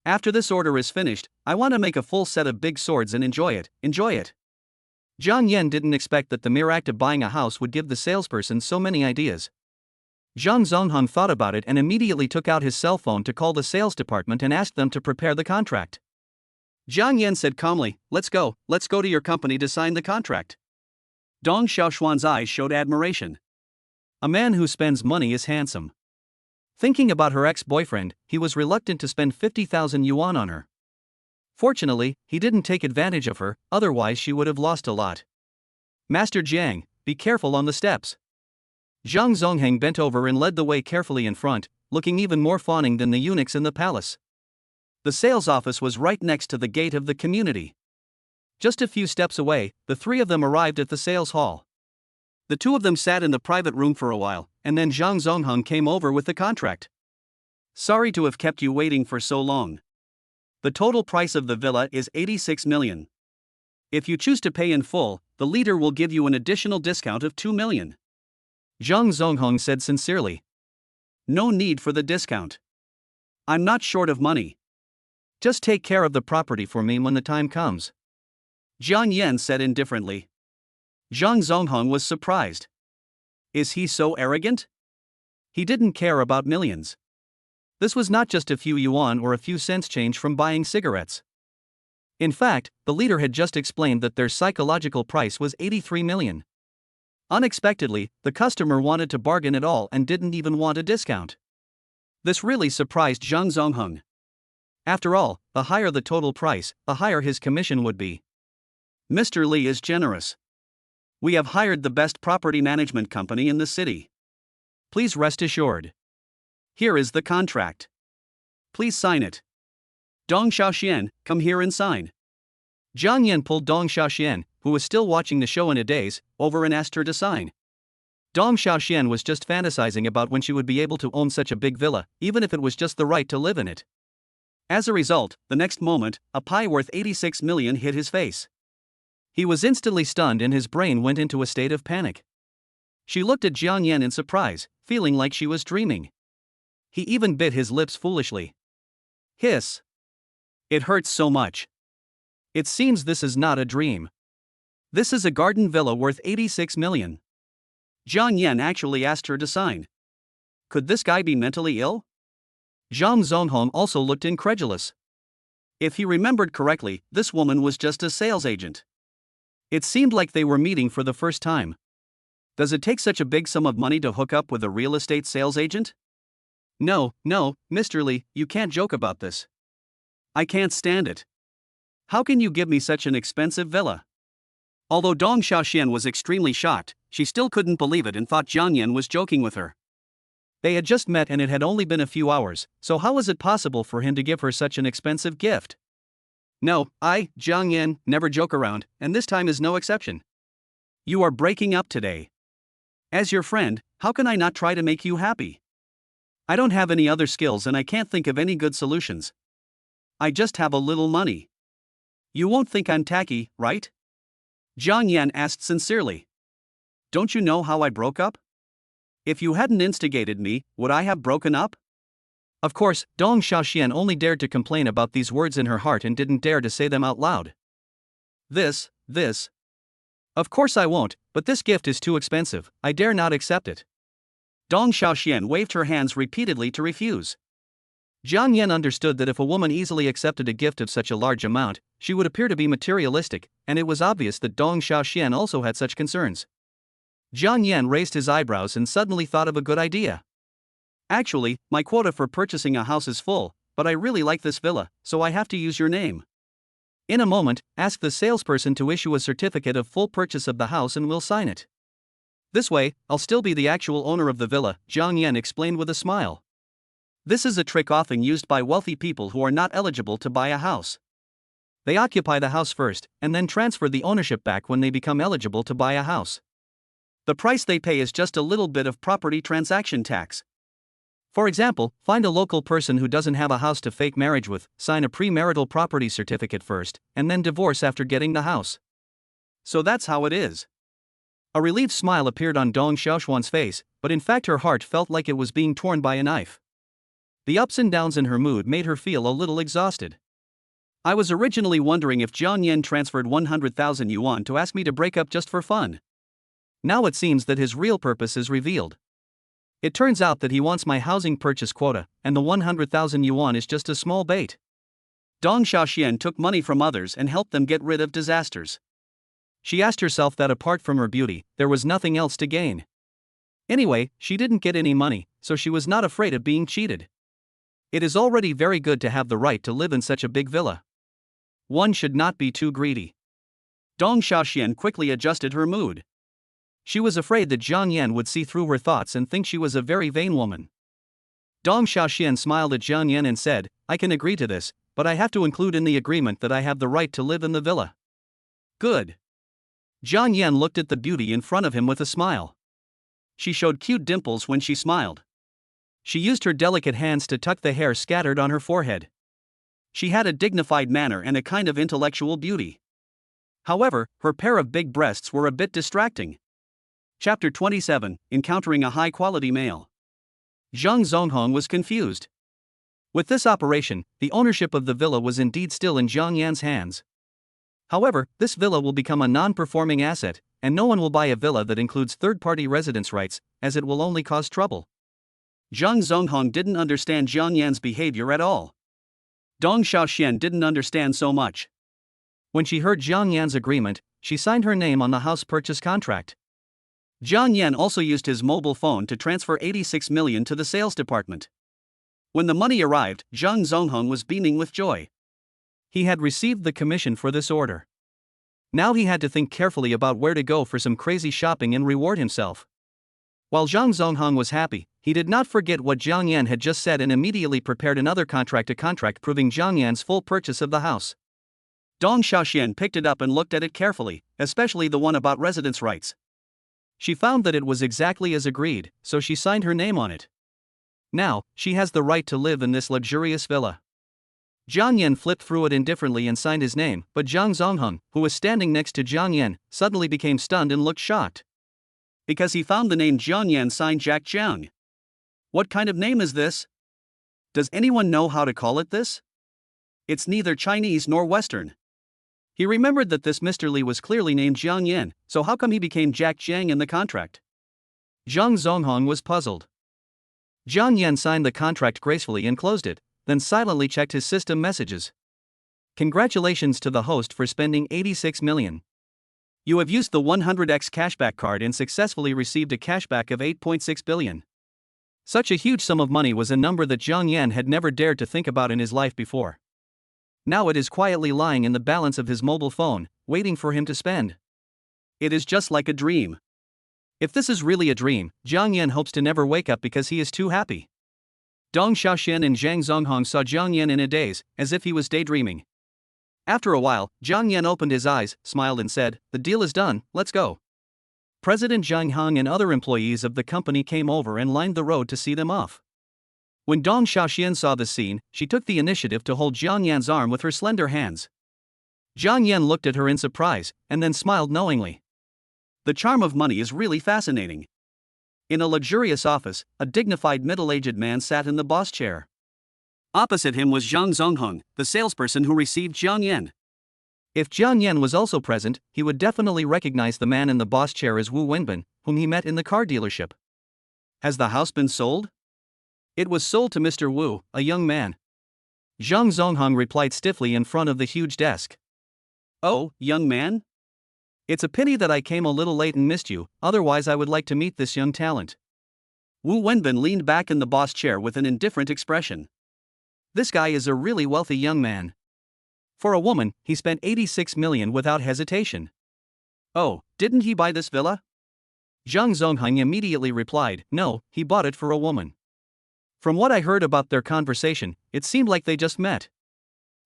After this order is finished, I want to make a full set of big swords and enjoy it. Jiang Yan didn't expect that the mere act of buying a house would give the salesperson so many ideas. Zhang Zonghong thought about it and immediately took out his cell phone to call the sales department and asked them to prepare the contract. Jiang Yan said calmly, let's go to your company to sign the contract. Dong Xiaoxuan's eyes showed admiration. A man who spends money is handsome. Thinking about her ex-boyfriend, he was reluctant to spend 50,000 yuan on her. Fortunately, he didn't take advantage of her, otherwise she would have lost a lot. Master Jiang, be careful on the steps. Zhang Zongheng bent over and led the way carefully in front, looking even more fawning than the eunuchs in the palace. The sales office was right next to the gate of the community. Just a few steps away, the three of them arrived at the sales hall. The two of them sat in the private room for a while, and then Zhang Zongheng came over with the contract. Sorry to have kept you waiting for so long. The total price of the villa is 86 million. If you choose to pay in full, the leader will give you an additional discount of 2 million. Zhang Zongheng said sincerely. No need for the discount. I'm not short of money. Just take care of the property for me when the time comes. Jiang Yan said indifferently. Zhang Zongheng was surprised. Is he so arrogant? He didn't care about millions. This was not just a few yuan or a few cents change from buying cigarettes. In fact, the leader had just explained that their psychological price was 83 million. Unexpectedly, the customer wanted to bargain at all and didn't even want a discount. This really surprised Zhang Zongheng. After all, the higher the total price, the higher his commission would be. Mr. Li is generous. We have hired the best property management company in the city. Please rest assured. Here is the contract. Please sign it. Dong Xiaoxian, come here and sign. Jiang Yan pulled Dong Xiaoxian, who was still watching the show in a daze, over and asked her to sign. Dong Xiaoxian was just fantasizing about when she would be able to own such a big villa, even if it was just the right to live in it. As a result, the next moment, a pie worth 86 million hit his face. He was instantly stunned and his brain went into a state of panic. She looked at Jiang Yan in surprise, feeling like she was dreaming. He even bit his lips foolishly. Hiss. It hurts so much. It seems this is not a dream. This is a garden villa worth 86 million. Jiang Yan actually asked her to sign. Could this guy be mentally ill? Zhang Zongheng also looked incredulous. If he remembered correctly, this woman was just a sales agent. It seemed like they were meeting for the first time. Does it take such a big sum of money to hook up with a real estate sales agent? No, Mr. Li, you can't joke about this. I can't stand it. How can you give me such an expensive villa? Although Dong Xiaoxian was extremely shocked, she still couldn't believe it and thought Jiang Yan was joking with her. They had just met and it had only been a few hours, so how was it possible for him to give her such an expensive gift? No, Jiang Yan, never joke around, and this time is no exception. You are breaking up today. As your friend, how can I not try to make you happy? I don't have any other skills and I can't think of any good solutions. I just have a little money. You won't think I'm tacky, right? Jiang Yan asked sincerely. Don't you know how I broke up? If you hadn't instigated me, would I have broken up? Of course, Dong Xiaoxian only dared to complain about these words in her heart and didn't dare to say them out loud. This. Of course I won't, but this gift is too expensive, I dare not accept it. Dong Xiaoxian waved her hands repeatedly to refuse. Jiang Yan understood that if a woman easily accepted a gift of such a large amount, she would appear to be materialistic, and it was obvious that Dong Xiaoxian also had such concerns. Jiang Yan raised his eyebrows and suddenly thought of a good idea. Actually, my quota for purchasing a house is full, but I really like this villa, so I have to use your name. In a moment, ask the salesperson to issue a certificate of full purchase of the house and we'll sign it. This way, I'll still be the actual owner of the villa, Jiang Yan explained with a smile. This is a trick often used by wealthy people who are not eligible to buy a house. They occupy the house first, and then transfer the ownership back when they become eligible to buy a house. The price they pay is just a little bit of property transaction tax. For example, find a local person who doesn't have a house to fake marriage with, sign a premarital property certificate first, and then divorce after getting the house. So that's how it is. A relieved smile appeared on Dong Xiaoxuan's face, but in fact her heart felt like it was being torn by a knife. The ups and downs in her mood made her feel a little exhausted. I was originally wondering if Jiang Yan transferred 100,000 yuan to ask me to break up just for fun. Now it seems that his real purpose is revealed. It turns out that he wants my housing purchase quota, and the 100,000 yuan is just a small bait. Dong Xiaoxian took money from others and helped them get rid of disasters. She asked herself that apart from her beauty, there was nothing else to gain. Anyway, she didn't get any money, so she was not afraid of being cheated. It is already very good to have the right to live in such a big villa. One should not be too greedy. Dong Xiaoxian quickly adjusted her mood. She was afraid that Jiang Yan would see through her thoughts and think she was a very vain woman. Dong Xiaoxian smiled at Jiang Yan and said, I can agree to this, but I have to include in the agreement that I have the right to live in the villa. Good. Jiang Yan looked at the beauty in front of him with a smile. She showed cute dimples when she smiled. She used her delicate hands to tuck the hair scattered on her forehead. She had a dignified manner and a kind of intellectual beauty. However, her pair of big breasts were a bit distracting. Chapter 27, Encountering a High-Quality Male. Zhang Zonghong was confused. With this operation, the ownership of the villa was indeed still in Jiang Yan's hands. However, this villa will become a non-performing asset, and no one will buy a villa that includes third-party residence rights, as it will only cause trouble. Zhang Zonghong didn't understand Jiang Yan's behavior at all. Dong Xiaoxian didn't understand so much. When she heard Jiang Yan's agreement, she signed her name on the house purchase contract. Jiang Yan also used his mobile phone to transfer 86 million to the sales department. When the money arrived, Zhang Zonghong was beaming with joy. He had received the commission for this order. Now he had to think carefully about where to go for some crazy shopping and reward himself. While Zhang Zonghong was happy, he did not forget what Jiang Yan had just said and immediately prepared another contract proving Jiang Yan's full purchase of the house. Dong Xiaoxian picked it up and looked at it carefully, especially the one about residence rights. She found that it was exactly as agreed, so she signed her name on it. Now, she has the right to live in this luxurious villa. Jiang Yan flipped through it indifferently and signed his name, but Zhang Zonghong, who was standing next to Jiang Yan, suddenly became stunned and looked shocked. Because he found the name Jiang Yan signed Jack Jiang. What kind of name is this? Does anyone know how to call it this? It's neither Chinese nor Western. He remembered that this Mr. Li was clearly named Jiang Yan, so how come he became Jack Jiang in the contract? Zhang Zonghong was puzzled. Jiang Yan signed the contract gracefully and closed it, then silently checked his system messages. Congratulations to the host for spending 86 million. You have used the 100x cashback card and successfully received a cashback of 8.6 billion. Such a huge sum of money was a number that Jiang Yan had never dared to think about in his life before. Now it is quietly lying in the balance of his mobile phone, waiting for him to spend. It is just like a dream. If this is really a dream, Jiang Yan hopes to never wake up because he is too happy. Dong Xiaoxian and Zhang Zonghong saw Jiang Yan in a daze, as if he was daydreaming. After a while, Jiang Yan opened his eyes, smiled and said, "The deal is done, let's go." President Zhang Hong and other employees of the company came over and lined the road to see them off. When Dong Xiaoxian saw the scene, she took the initiative to hold Jiang Yan's arm with her slender hands. Jiang Yan looked at her in surprise, and then smiled knowingly. The charm of money is really fascinating. In a luxurious office, a dignified middle-aged man sat in the boss chair. Opposite him was Zhang Zonghong, the salesperson who received Jiang Yan. If Jiang Yan was also present, he would definitely recognize the man in the boss chair as Wu Wenbin, whom he met in the car dealership. Has the house been sold? It was sold to Mr. Wu, a young man. Zhang Zonghong replied stiffly in front of the huge desk. Oh, young man? It's a pity that I came a little late and missed you, otherwise I would like to meet this young talent. Wu Wenbin leaned back in the boss chair with an indifferent expression. This guy is a really wealthy young man. For a woman, he spent 86 million without hesitation. Oh, didn't he buy this villa? Zhang Zonghong immediately replied, no, he bought it for a woman. From what I heard about their conversation, it seemed like they just met.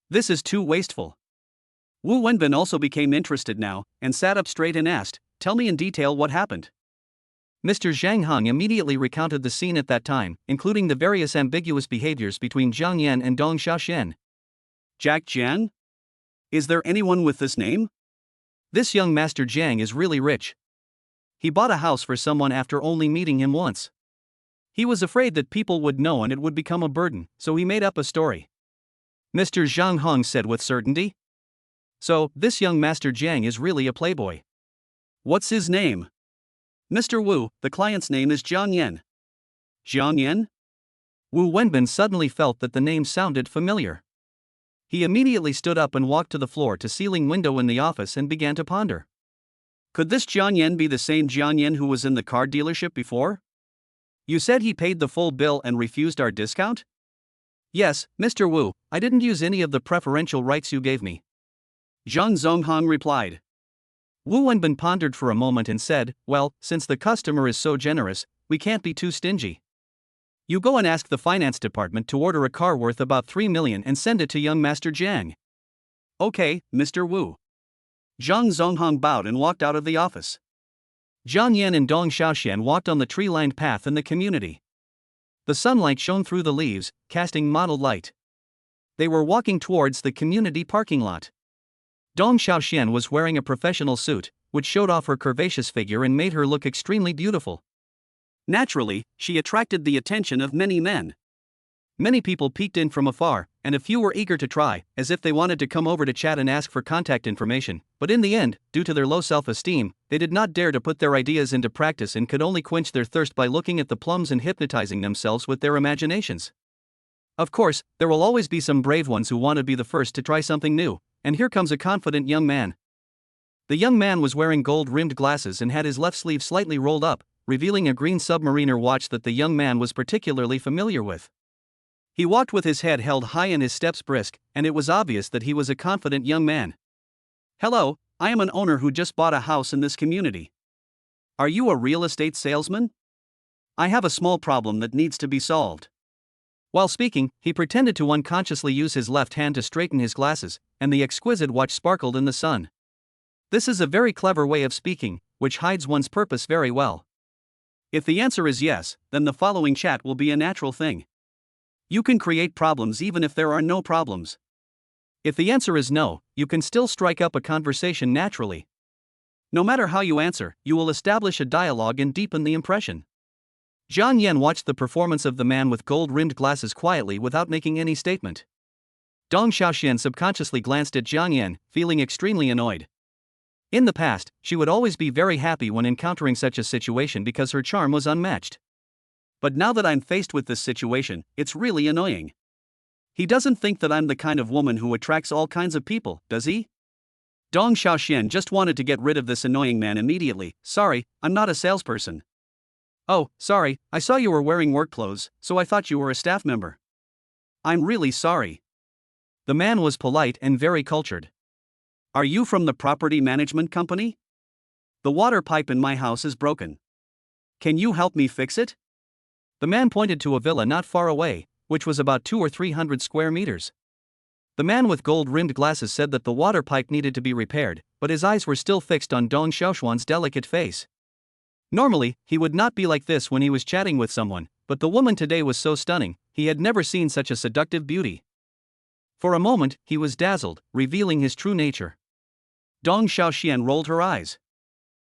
This is too wasteful. Wu Wenbin also became interested now, and sat up straight and asked, tell me in detail what happened. Mr. Zhang Hong immediately recounted the scene at that time, including the various ambiguous behaviors between Jiang Yan and Dong Xiaoxian. Jack Jiang? Is there anyone with this name? This young Master Jiang is really rich. He bought a house for someone after only meeting him once. He was afraid that people would know and it would become a burden, so he made up a story. Mr. Zhang Hong said with certainty. So, this young Master Jiang is really a playboy. What's his name? Mr. Wu, the client's name is Jiang Yan. Jiang Yan? Wu Wenbin suddenly felt that the name sounded familiar. He immediately stood up and walked to the floor-to-ceiling window in the office and began to ponder. Could this Jiang Yan be the same Jiang Yan who was in the car dealership before? You said he paid the full bill and refused our discount? Yes, Mr. Wu, I didn't use any of the preferential rights you gave me. Zhang Zonghang replied. Wu Wenbin pondered for a moment and said, well, since the customer is so generous, we can't be too stingy. You go and ask the finance department to order a car worth about 3 million and send it to young Master Jiang. Okay, Mr. Wu. Zhang Zonghang bowed and walked out of the office. Jiang Yan and Dong Xiaoxian walked on the tree-lined path in the community. The sunlight shone through the leaves, casting mottled light. They were walking towards the community parking lot. Dong Xiaoxian was wearing a professional suit, which showed off her curvaceous figure and made her look extremely beautiful. Naturally, she attracted the attention of many men. Many people peeked in from afar, and a few were eager to try, as if they wanted to come over to chat and ask for contact information, but in the end, due to their low self-esteem, they did not dare to put their ideas into practice and could only quench their thirst by looking at the plums and hypnotizing themselves with their imaginations. Of course, there will always be some brave ones who want to be the first to try something new, and here comes a confident young man. The young man was wearing gold-rimmed glasses and had his left sleeve slightly rolled up, revealing a green submariner watch that the young man was particularly familiar with. He walked with his head held high and his steps brisk, and it was obvious that he was a confident young man. Hello, I am an owner who just bought a house in this community. Are you a real estate salesman? I have a small problem that needs to be solved. While speaking, he pretended to unconsciously use his left hand to straighten his glasses, and the exquisite watch sparkled in the sun. This is a very clever way of speaking, which hides one's purpose very well. If the answer is yes, then the following chat will be a natural thing. You can create problems even if there are no problems. If the answer is no, you can still strike up a conversation naturally. No matter how you answer, you will establish a dialogue and deepen the impression. Jiang Yan watched the performance of the man with gold-rimmed glasses quietly without making any statement. Dong Xiaoxian subconsciously glanced at Jiang Yan, feeling extremely annoyed. In the past, she would always be very happy when encountering such a situation because her charm was unmatched. But now that I'm faced with this situation, it's really annoying. He doesn't think that I'm the kind of woman who attracts all kinds of people, does he? Dong Xiaoxian just wanted to get rid of this annoying man immediately. Sorry, I'm not a salesperson. Oh, sorry, I saw you were wearing work clothes, so I thought you were a staff member. I'm really sorry. The man was polite and very cultured. Are you from the property management company? The water pipe in my house is broken. Can you help me fix it? The man pointed to a villa not far away, which was about 200 or 300 square meters. The man with gold-rimmed glasses said that the water pipe needed to be repaired, but his eyes were still fixed on Dong Xiaoxuan's delicate face. Normally, he would not be like this when he was chatting with someone, but the woman today was so stunning, he had never seen such a seductive beauty. For a moment, he was dazzled, revealing his true nature. Dong Xiaoxian rolled her eyes.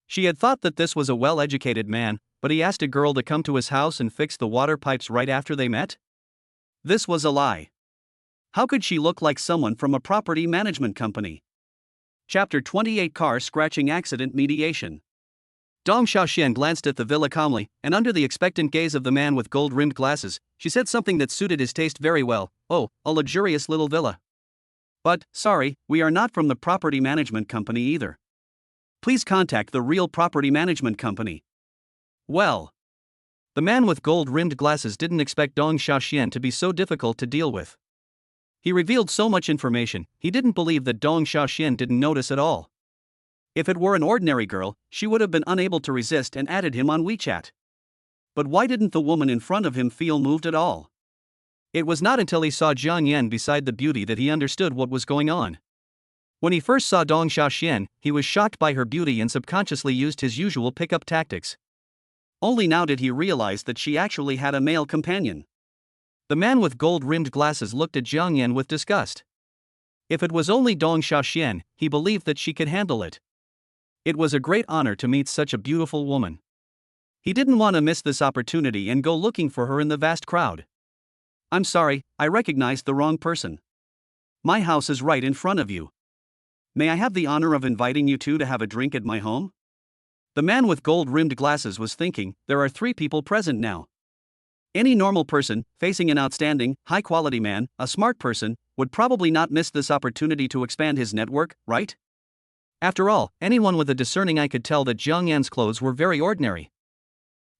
She had thought that this was a well-educated man, but he asked a girl to come to his house and fix the water pipes right after they met? This was a lie. How could she look like someone from a property management company? Chapter 28 Car Scratching Accident Mediation. Dong Xiaoxian glanced at the villa calmly, and under the expectant gaze of the man with gold-rimmed glasses, she said something that suited his taste very well. Oh, a luxurious little villa. But, sorry, we are not from the property management company either. Please contact the real property management company. Well. The man with gold-rimmed glasses didn't expect Dong Xiaoxian to be so difficult to deal with. He revealed so much information, he didn't believe that Dong Xiaoxian didn't notice at all. If it were an ordinary girl, she would have been unable to resist and added him on WeChat. But why didn't the woman in front of him feel moved at all? It was not until he saw Jiang Yan beside the beauty that he understood what was going on. When he first saw Dong Xiaoxian, he was shocked by her beauty and subconsciously used his usual pickup tactics. Only now did he realize that she actually had a male companion. The man with gold-rimmed glasses looked at Jiang Yan with disgust. If it was only Dong Xiaoxian, he believed that she could handle it. It was a great honor to meet such a beautiful woman. He didn't want to miss this opportunity and go looking for her in the vast crowd. I'm sorry, I recognized the wrong person. My house is right in front of you. May I have the honor of inviting you two to have a drink at my home? The man with gold-rimmed glasses was thinking, there are 3 people present now. Any normal person, facing an outstanding, high-quality man, a smart person, would probably not miss this opportunity to expand his network, right? After all, anyone with a discerning eye could tell that Jiang Yan's clothes were very ordinary.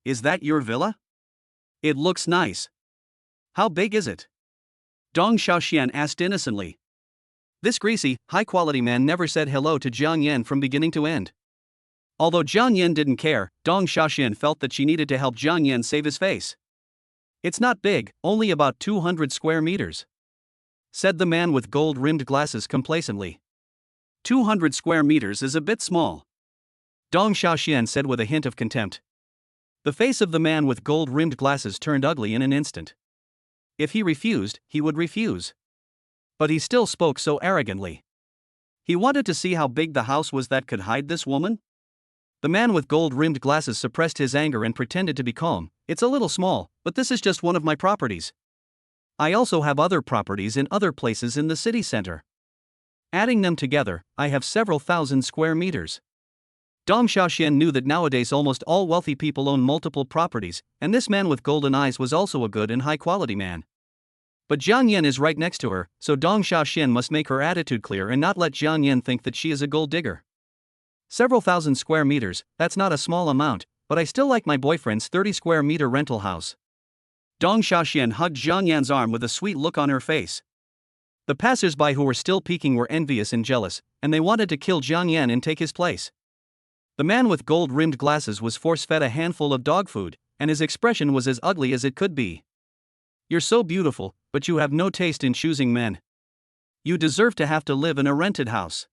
Is that your villa? It looks nice. How big is it? Dong Xiaoxian asked innocently. This greasy, high-quality man never said hello to Jiang Yan from beginning to end. Although Jiang Yan didn't care, Dong Xiaoxian felt that she needed to help Jiang Yan save his face. It's not big, only about 200 square meters, said the man with gold-rimmed glasses complacently. 200 square meters is a bit small, Dong Xiaoxian said with a hint of contempt. The face of the man with gold-rimmed glasses turned ugly in an instant. If he refused, he would refuse. But he still spoke so arrogantly. He wanted to see how big the house was that could hide this woman? The man with gold-rimmed glasses suppressed his anger and pretended to be calm. It's a little small, but this is just one of my properties. I also have other properties in other places in the city center. Adding them together, I have several thousand square meters. Dong Xiaoxian knew that nowadays almost all wealthy people own multiple properties, and this man with golden eyes was also a good and high-quality man. But Jiang Yan is right next to her, so Dong Xiaoxian must make her attitude clear and not let Jiang Yan think that she is a gold digger. Several thousand square meters, that's not a small amount, but I still like my boyfriend's 30 square meter rental house. Dong Xiaoxian hugged Jiang Yan's arm with a sweet look on her face. The passers-by who were still peeking were envious and jealous, and they wanted to kill Jiang Yan and take his place. The man with gold-rimmed glasses was force-fed a handful of dog food, and his expression was as ugly as it could be. You're so beautiful, but you have no taste in choosing men. You deserve to have to live in a rented house.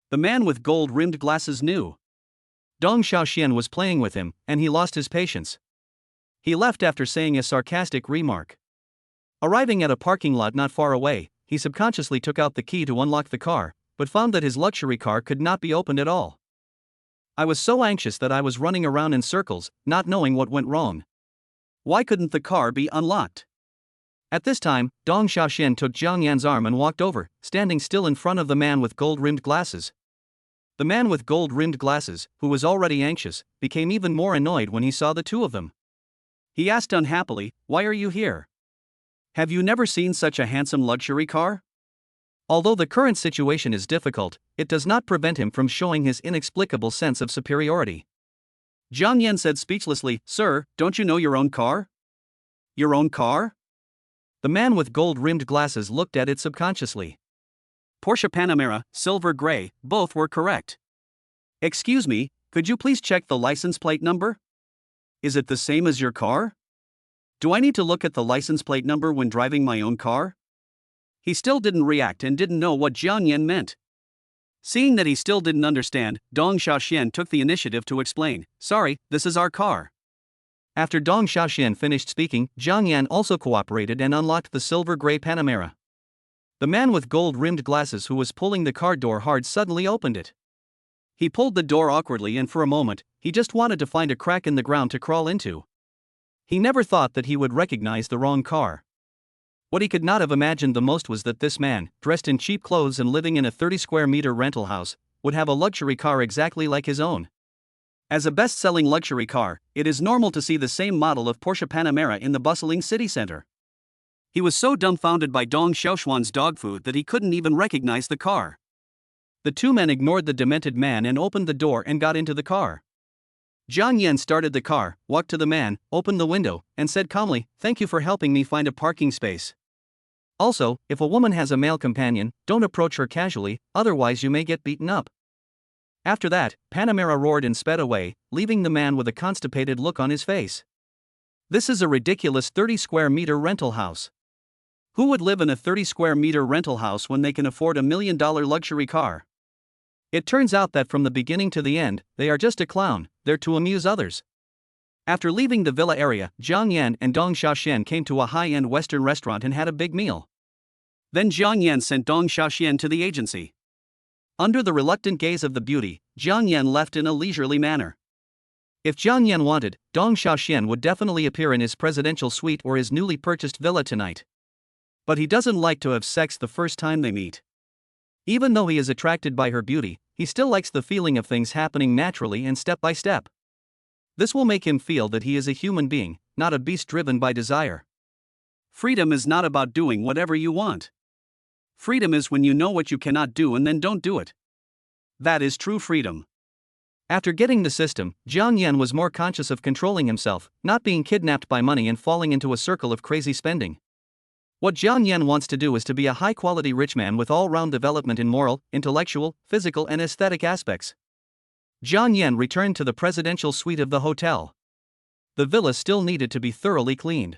The man with gold-rimmed glasses knew. Dong Xiaoxian was playing with him, and he lost his patience. He left after saying a sarcastic remark. Arriving at a parking lot not far away, he subconsciously took out the key to unlock the car, but found that his luxury car could not be opened at all. I was so anxious that I was running around in circles, not knowing what went wrong. Why couldn't the car be unlocked? At this time, Dong Xiaoxian took Jiang Yan's arm and walked over, standing still in front of the man with gold-rimmed glasses. The man with gold-rimmed glasses, who was already anxious, became even more annoyed when he saw the two of them. He asked unhappily, "Why are you here? Have you never seen such a handsome luxury car?" Although the current situation is difficult, it does not prevent him from showing his inexplicable sense of superiority. Jiang Yan said speechlessly, "Sir, don't you know your own car?" "Your own car?" The man with gold-rimmed glasses looked at it subconsciously. Porsche Panamera, silver gray, both were correct. "Excuse me, could you please check the license plate number? Is it the same as your car? Do I need to look at the license plate number when driving my own car?" He still didn't react and didn't know what Jiang Yan meant. Seeing that he still didn't understand, Dong Xiaoxian took the initiative to explain, "Sorry, this is our car." After Dong Xiaoxian finished speaking, Jiang Yan also cooperated and unlocked the silver-gray Panamera. The man with gold-rimmed glasses who was pulling the car door hard suddenly opened it. He pulled the door awkwardly and for a moment, he just wanted to find a crack in the ground to crawl into. He never thought that he would recognize the wrong car. What he could not have imagined the most was that this man, dressed in cheap clothes and living in a 30-square-meter rental house, would have a luxury car exactly like his own. As a best-selling luxury car, it is normal to see the same model of Porsche Panamera in the bustling city center. He was so dumbfounded by Dong Xiaoxian's dog food that he couldn't even recognize the car. The two men ignored the demented man and opened the door and got into the car. Jiang Yan started the car, walked to the man, opened the window, and said calmly, "Thank you for helping me find a parking space. Also, if a woman has a male companion, don't approach her casually, otherwise you may get beaten up." After that, Panamera roared and sped away, leaving the man with a constipated look on his face. This is a ridiculous 30-square-meter rental house. Who would live in a 30-square-meter rental house when they can afford a $1 million luxury car? It turns out that from the beginning to the end, they are just a clown, there to amuse others. After leaving the villa area, Jiang Yan and Dong Xiaoxian came to a high-end Western restaurant and had a big meal. Then Jiang Yan sent Dong Xiaoxian to the agency. Under the reluctant gaze of the beauty, Jiang Yan left in a leisurely manner. If Jiang Yan wanted, Dong Xiaoxian would definitely appear in his presidential suite or his newly purchased villa tonight. But he doesn't like to have sex the first time they meet. Even though he is attracted by her beauty, he still likes the feeling of things happening naturally and step by step. This will make him feel that he is a human being, not a beast driven by desire. Freedom is not about doing whatever you want. Freedom is when you know what you cannot do and then don't do it. That is true freedom. After getting the system, Jiang Yan was more conscious of controlling himself, not being kidnapped by money and falling into a circle of crazy spending. What Jiang Yan wants to do is to be a high-quality rich man with all-round development in moral, intellectual, physical and aesthetic aspects. Jiang Yan returned to the presidential suite of the hotel. The villa still needed to be thoroughly cleaned.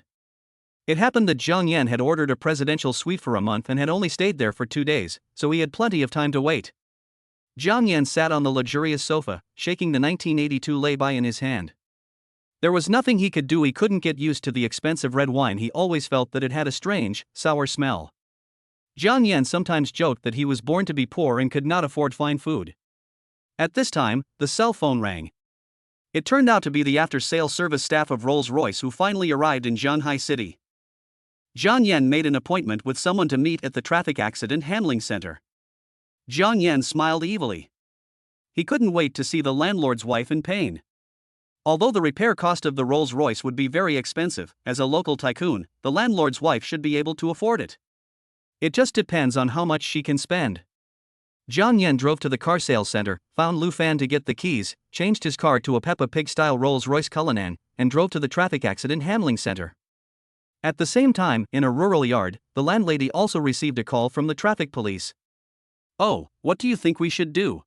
It happened that Jiang Yan had ordered a presidential suite for a month and had only stayed there for 2 days, so he had plenty of time to wait. Jiang Yan sat on the luxurious sofa, shaking the 1982 lei-bai in his hand. There was nothing he could do. He couldn't get used to the expensive red wine. He always felt that it had a strange, sour smell. Jiang Yan sometimes joked that he was born to be poor and could not afford fine food. At this time, the cell phone rang. It turned out to be the after-sales service staff of Rolls-Royce who finally arrived in Shanghai City. Jiang Yan made an appointment with someone to meet at the traffic accident handling center. Jiang Yan smiled evilly. He couldn't wait to see the landlord's wife in pain. Although the repair cost of the Rolls-Royce would be very expensive, as a local tycoon, the landlord's wife should be able to afford it. It just depends on how much she can spend. Jiang Yan drove to the car sales center, found Lu Fan to get the keys, changed his car to a Peppa Pig-style Rolls-Royce Cullinan, and drove to the traffic accident handling center. At the same time, in a rural yard, the landlady also received a call from the traffic police. "Oh, what do you think we should do?"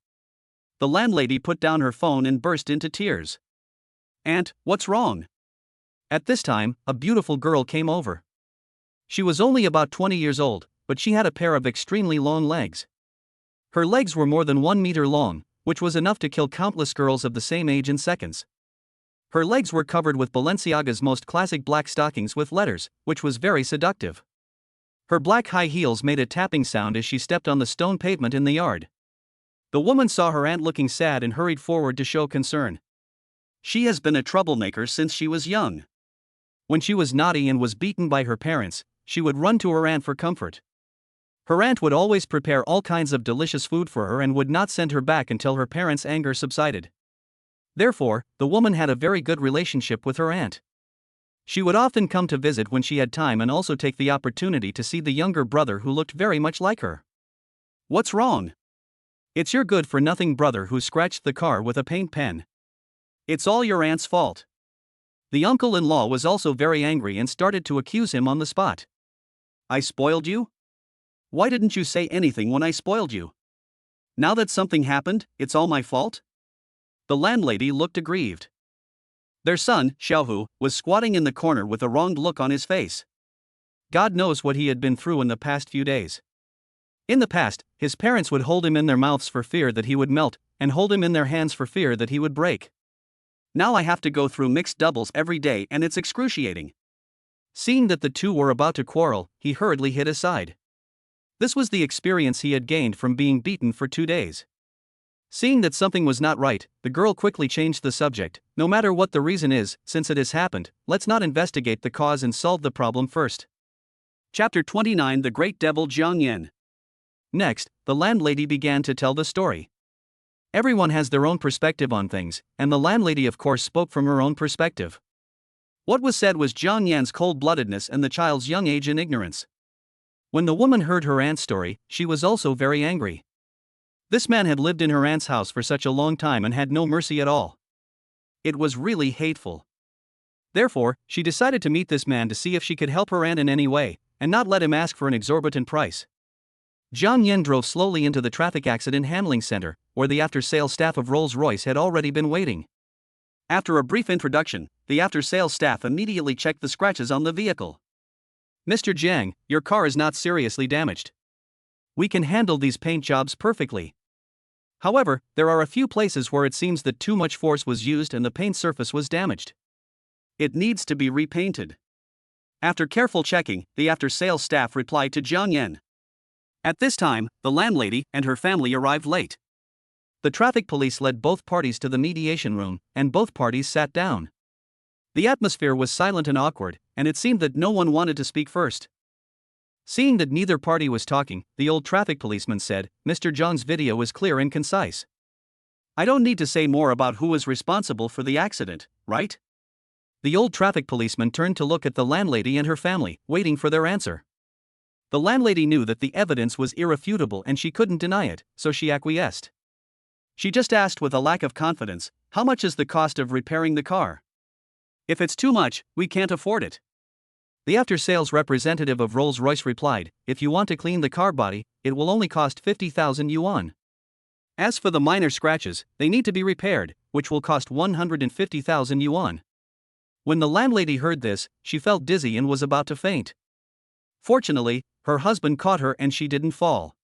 The landlady put down her phone and burst into tears. "Aunt, what's wrong?" At this time, a beautiful girl came over. She was only about 20 years old, but she had a pair of extremely long legs. Her legs were more than 1 meter long, which was enough to kill countless girls of the same age in seconds. Her legs were covered with Balenciaga's most classic black stockings with letters, which was very seductive. Her black high heels made a tapping sound as she stepped on the stone pavement in the yard. The woman saw her aunt looking sad and hurried forward to show concern. She has been a troublemaker since she was young. When she was naughty and was beaten by her parents, she would run to her aunt for comfort. Her aunt would always prepare all kinds of delicious food for her and would not send her back until her parents' anger subsided. Therefore, the woman had a very good relationship with her aunt. She would often come to visit when she had time and also take the opportunity to see the younger brother who looked very much like her. "What's wrong?" "It's your good-for-nothing brother who scratched the car with a paint pen. It's all your aunt's fault." The uncle-in-law was also very angry and started to accuse him on the spot. "I spoiled you? Why didn't you say anything when I spoiled you? Now that something happened, it's all my fault?" The landlady looked aggrieved. Their son, Xiaohu, was squatting in the corner with a wronged look on his face. God knows what he had been through in the past few days. In the past, his parents would hold him in their mouths for fear that he would melt, and hold him in their hands for fear that he would break. Now I have to go through mixed doubles every day and it's excruciating. Seeing that the two were about to quarrel, he hurriedly hid aside. This was the experience he had gained from being beaten for 2 days. Seeing that something was not right, the girl quickly changed the subject. "No matter what the reason is, since it has happened, let's not investigate the cause and solve the problem first." Chapter 29: The Great Devil Jiang Yan. Next, the landlady began to tell the story. Everyone has their own perspective on things, and the landlady of course spoke from her own perspective. What was said was Jiang Yan's cold-bloodedness and the child's young age and ignorance. When the woman heard her aunt's story, she was also very angry. This man had lived in her aunt's house for such a long time and had no mercy at all. It was really hateful. Therefore, she decided to meet this man to see if she could help her aunt in any way, and not let him ask for an exorbitant price. Jiang Yan drove slowly into the traffic accident handling center, where the after-sales staff of Rolls-Royce had already been waiting. After a brief introduction, the after-sales staff immediately checked the scratches on the vehicle. "Mr. Jiang, your car is not seriously damaged. We can handle these paint jobs perfectly. However, there are a few places where it seems that too much force was used and the paint surface was damaged. It needs to be repainted." After careful checking, the after-sales staff replied to Jiang Yan. At this time, the landlady and her family arrived late. The traffic police led both parties to the mediation room, and both parties sat down. The atmosphere was silent and awkward, and it seemed that no one wanted to speak first. Seeing that neither party was talking, the old traffic policeman said, "Mr. Zhang's video is clear and concise. I don't need to say more about who was responsible for the accident, right?" The old traffic policeman turned to look at the landlady and her family, waiting for their answer. The landlady knew that the evidence was irrefutable and she couldn't deny it, so she acquiesced. She just asked with a lack of confidence, "How much is the cost of repairing the car?" "If it's too much, we can't afford it." The after-sales representative of Rolls-Royce replied, "If you want to clean the car body, it will only cost 50,000 yuan. As for the minor scratches, they need to be repaired, which will cost 150,000 yuan. When the landlady heard this, she felt dizzy and was about to faint. Fortunately, her husband caught her and she didn't fall.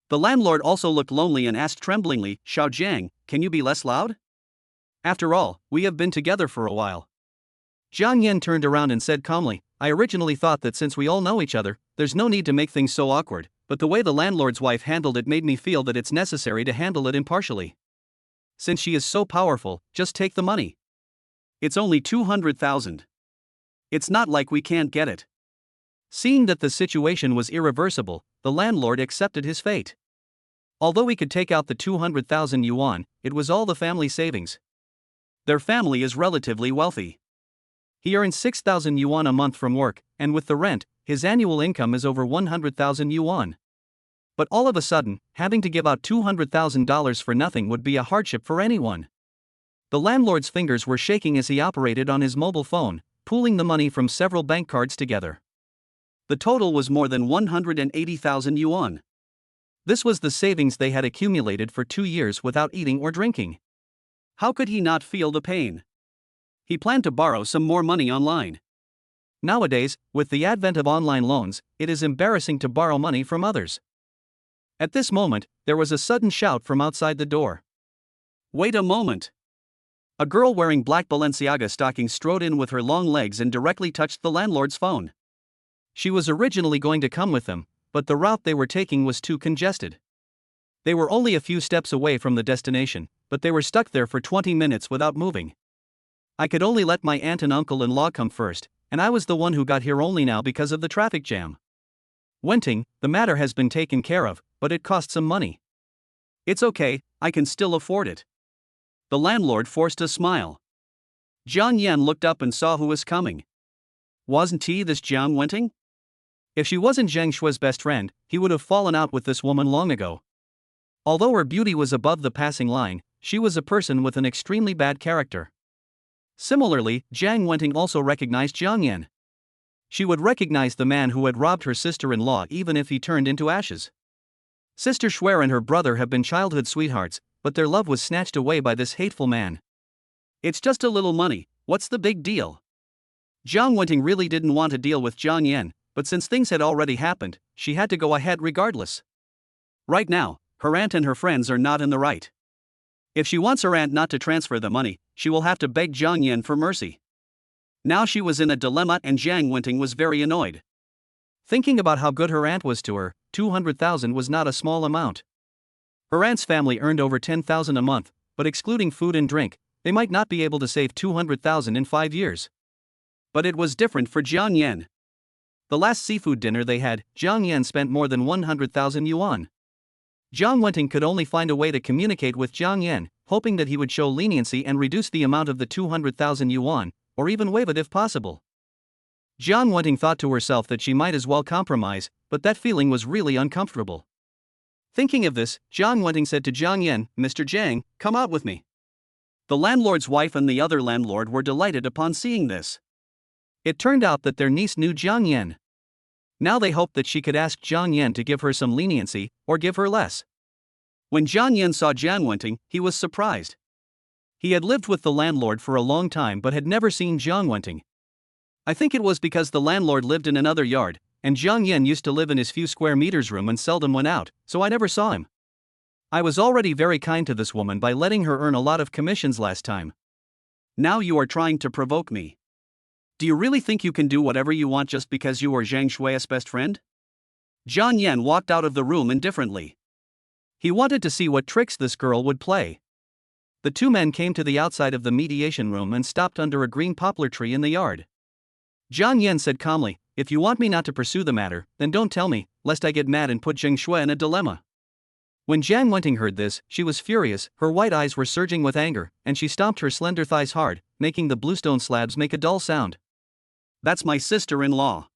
The landlord also looked lonely and asked tremblingly, "Xiao Jiang, can you be less loud? After all, we have been together for a while." Jiang Yan turned around and said calmly, "I originally thought that since we all know each other, there's no need to make things so awkward, but the way the landlord's wife handled it made me feel that it's necessary to handle it impartially. Since she is so powerful, just take the money. It's only 200,000. It's not like we can't get it." Seeing that the situation was irreversible, the landlord accepted his fate. Although he could take out the 200,000 yuan, it was all the family savings. Their family is relatively wealthy. He earns 6,000 yuan a month from work, and with the rent, his annual income is over 100,000 yuan. But all of a sudden, having to give out $200,000 for nothing would be a hardship for anyone. The landlord's fingers were shaking as he operated on his mobile phone, pooling the money from several bank cards together. The total was more than 180,000 yuan. This was the savings they had accumulated for 2 years without eating or drinking. How could he not feel the pain? He planned to borrow some more money online. Nowadays, with the advent of online loans, it is embarrassing to borrow money from others. At this moment, there was a sudden shout from outside the door. "Wait a moment." A girl wearing black Balenciaga stockings strode in with her long legs and directly touched the landlord's phone. She was originally going to come with them, but the route they were taking was too congested. They were only a few steps away from the destination, but they were stuck there for 20 minutes without moving. "I could only let my aunt and uncle-in-law come first, and I was the one who got here only now because of the traffic jam. Wenting, the matter has been taken care of, but it cost some money." "It's okay, I can still afford it." The landlord forced a smile. Jiang Yan looked up and saw who was coming. Wasn't he this Jiang Wenting? If she wasn't Zhang Shui's best friend, he would have fallen out with this woman long ago. Although her beauty was above the passing line, she was a person with an extremely bad character. Similarly, Jiang Wenting also recognized Jiang Yan. She would recognize the man who had robbed her sister-in-law even if he turned into ashes. Sister Shuer and her brother have been childhood sweethearts, but their love was snatched away by this hateful man. "It's just a little money, what's the big deal?" Jiang Wenting really didn't want to deal with Jiang Yan, but since things had already happened, she had to go ahead regardless. Right now, her aunt and her friends are not in the right. If she wants her aunt not to transfer the money, she will have to beg Jiang Yan for mercy. Now she was in a dilemma and Jiang Wenting was very annoyed. Thinking about how good her aunt was to her, 200,000 was not a small amount. Her aunt's family earned over 10,000 a month, but excluding food and drink, they might not be able to save 200,000 in 5 years. But it was different for Jiang Yan. The last seafood dinner they had, Jiang Yan spent more than 100,000 yuan. Jiang Wenting could only find a way to communicate with Jiang Yan, hoping that he would show leniency and reduce the amount of the 200,000 yuan, or even waive it if possible. Jiang Wenting thought to herself that she might as well compromise, but that feeling was really uncomfortable. Thinking of this, Jiang Wenting said to Jiang Yan, "Mr. Jiang, come out with me." The landlord's wife and the other landlord were delighted upon seeing this. It turned out that their niece knew Jiang Yan. Now they hoped that she could ask Jiang Yan to give her some leniency, or give her less. When Jiang Yan saw Jiang Wenting, he was surprised. He had lived with the landlord for a long time but had never seen Jiang Wenting. I think it was because the landlord lived in another yard, and Jiang Yan used to live in his few square meters room and seldom went out, so I never saw him. I was already very kind to this woman by letting her earn a lot of commissions last time. Now you are trying to provoke me. Do you really think you can do whatever you want just because you are Zhang Shui's best friend? Jiang Yan walked out of the room indifferently. He wanted to see what tricks this girl would play. The two men came to the outside of the mediation room and stopped under a green poplar tree in the yard. Jiang Yan said calmly, "If you want me not to pursue the matter, then don't tell me, lest I get mad and put Zhang Shui in a dilemma." When Jiang Wenting heard this, she was furious, her white eyes were surging with anger, and she stomped her slender thighs hard, making the bluestone slabs make a dull sound. "That's my sister-in-law.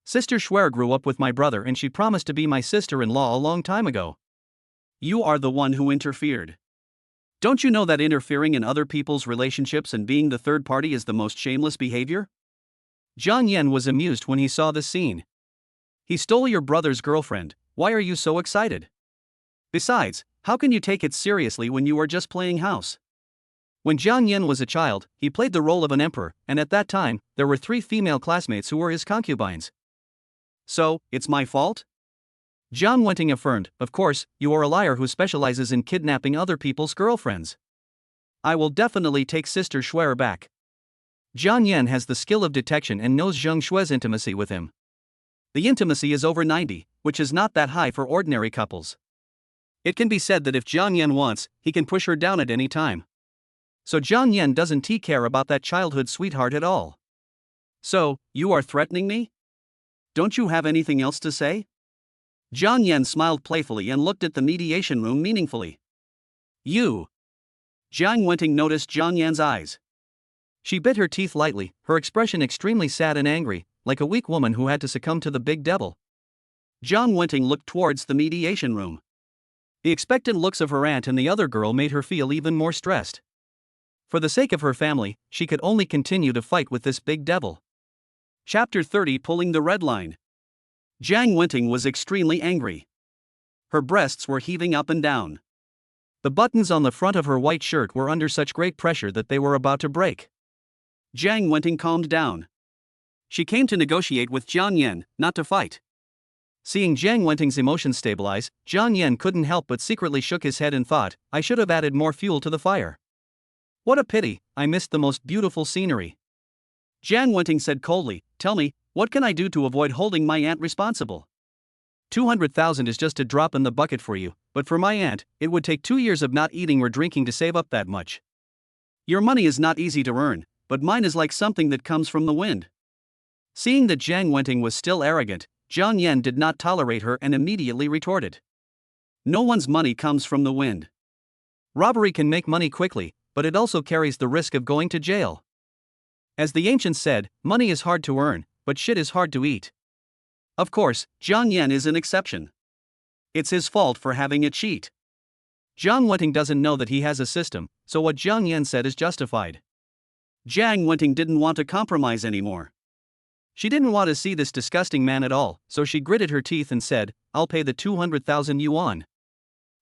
Sister Schwer grew up with my brother and she promised to be my sister-in-law a long time ago. You are the one who interfered. Don't you know that interfering in other people's relationships and being the third party is the most shameless behavior? Jiang Yan was amused when he saw this scene. He stole your brother's girlfriend, why are you so excited? Besides, how can you take it seriously when you are just playing house? When Jiang Yan was a child, he played the role of an emperor, and at that time, there were 3 female classmates who were his concubines. So, it's my fault? Jiang Wenting affirmed, of course, you are a liar who specializes in kidnapping other people's girlfriends. I will definitely take Sister Schwer back. Jiang Yan has the skill of detection and knows Zheng Shue's intimacy with him. The intimacy is over 90, which is not that high for ordinary couples. It can be said that if Jiang Yan wants, he can push her down at any time. So Jiang Yan doesn't care about that childhood sweetheart at all. So, you are threatening me? Don't you have anything else to say? Jiang Yan smiled playfully and looked at the mediation room meaningfully. You. Jiang Wenting noticed Jiang Yan's eyes. She bit her teeth lightly, her expression extremely sad and angry, like a weak woman who had to succumb to the big devil. Jiang Wenting looked towards the mediation room. The expectant looks of her aunt and the other girl made her feel even more stressed. For the sake of her family, she could only continue to fight with this big devil. Chapter 30 Pulling the Red Line. Jiang Wenting was extremely angry. Her breasts were heaving up and down. The buttons on the front of her white shirt were under such great pressure that they were about to break. Jiang Wenting calmed down. She came to negotiate with Jiang Yan, not to fight. Seeing Jiang Wenting's emotions stabilize, Jiang Yan couldn't help but secretly shook his head and thought, I should have added more fuel to the fire. What a pity, I missed the most beautiful scenery. Jiang Wenting said coldly, tell me, what can I do to avoid holding my aunt responsible? 200,000 is just a drop in the bucket for you, but for my aunt, it would take 2 years of not eating or drinking to save up that much. Your money is not easy to earn, but mine is like something that comes from the wind. Seeing that Jiang Wenting was still arrogant, Jiang Yan did not tolerate her and immediately retorted. No one's money comes from the wind. Robbery can make money quickly, but it also carries the risk of going to jail. As the ancients said, money is hard to earn, but shit is hard to eat. Of course, Jiang Yan is an exception. It's his fault for having a cheat. Jiang Wenting doesn't know that he has a system, so what Jiang Yan said is justified. Jiang Wenting didn't want to compromise anymore. She didn't want to see this disgusting man at all, so she gritted her teeth and said, I'll pay the 200,000 yuan.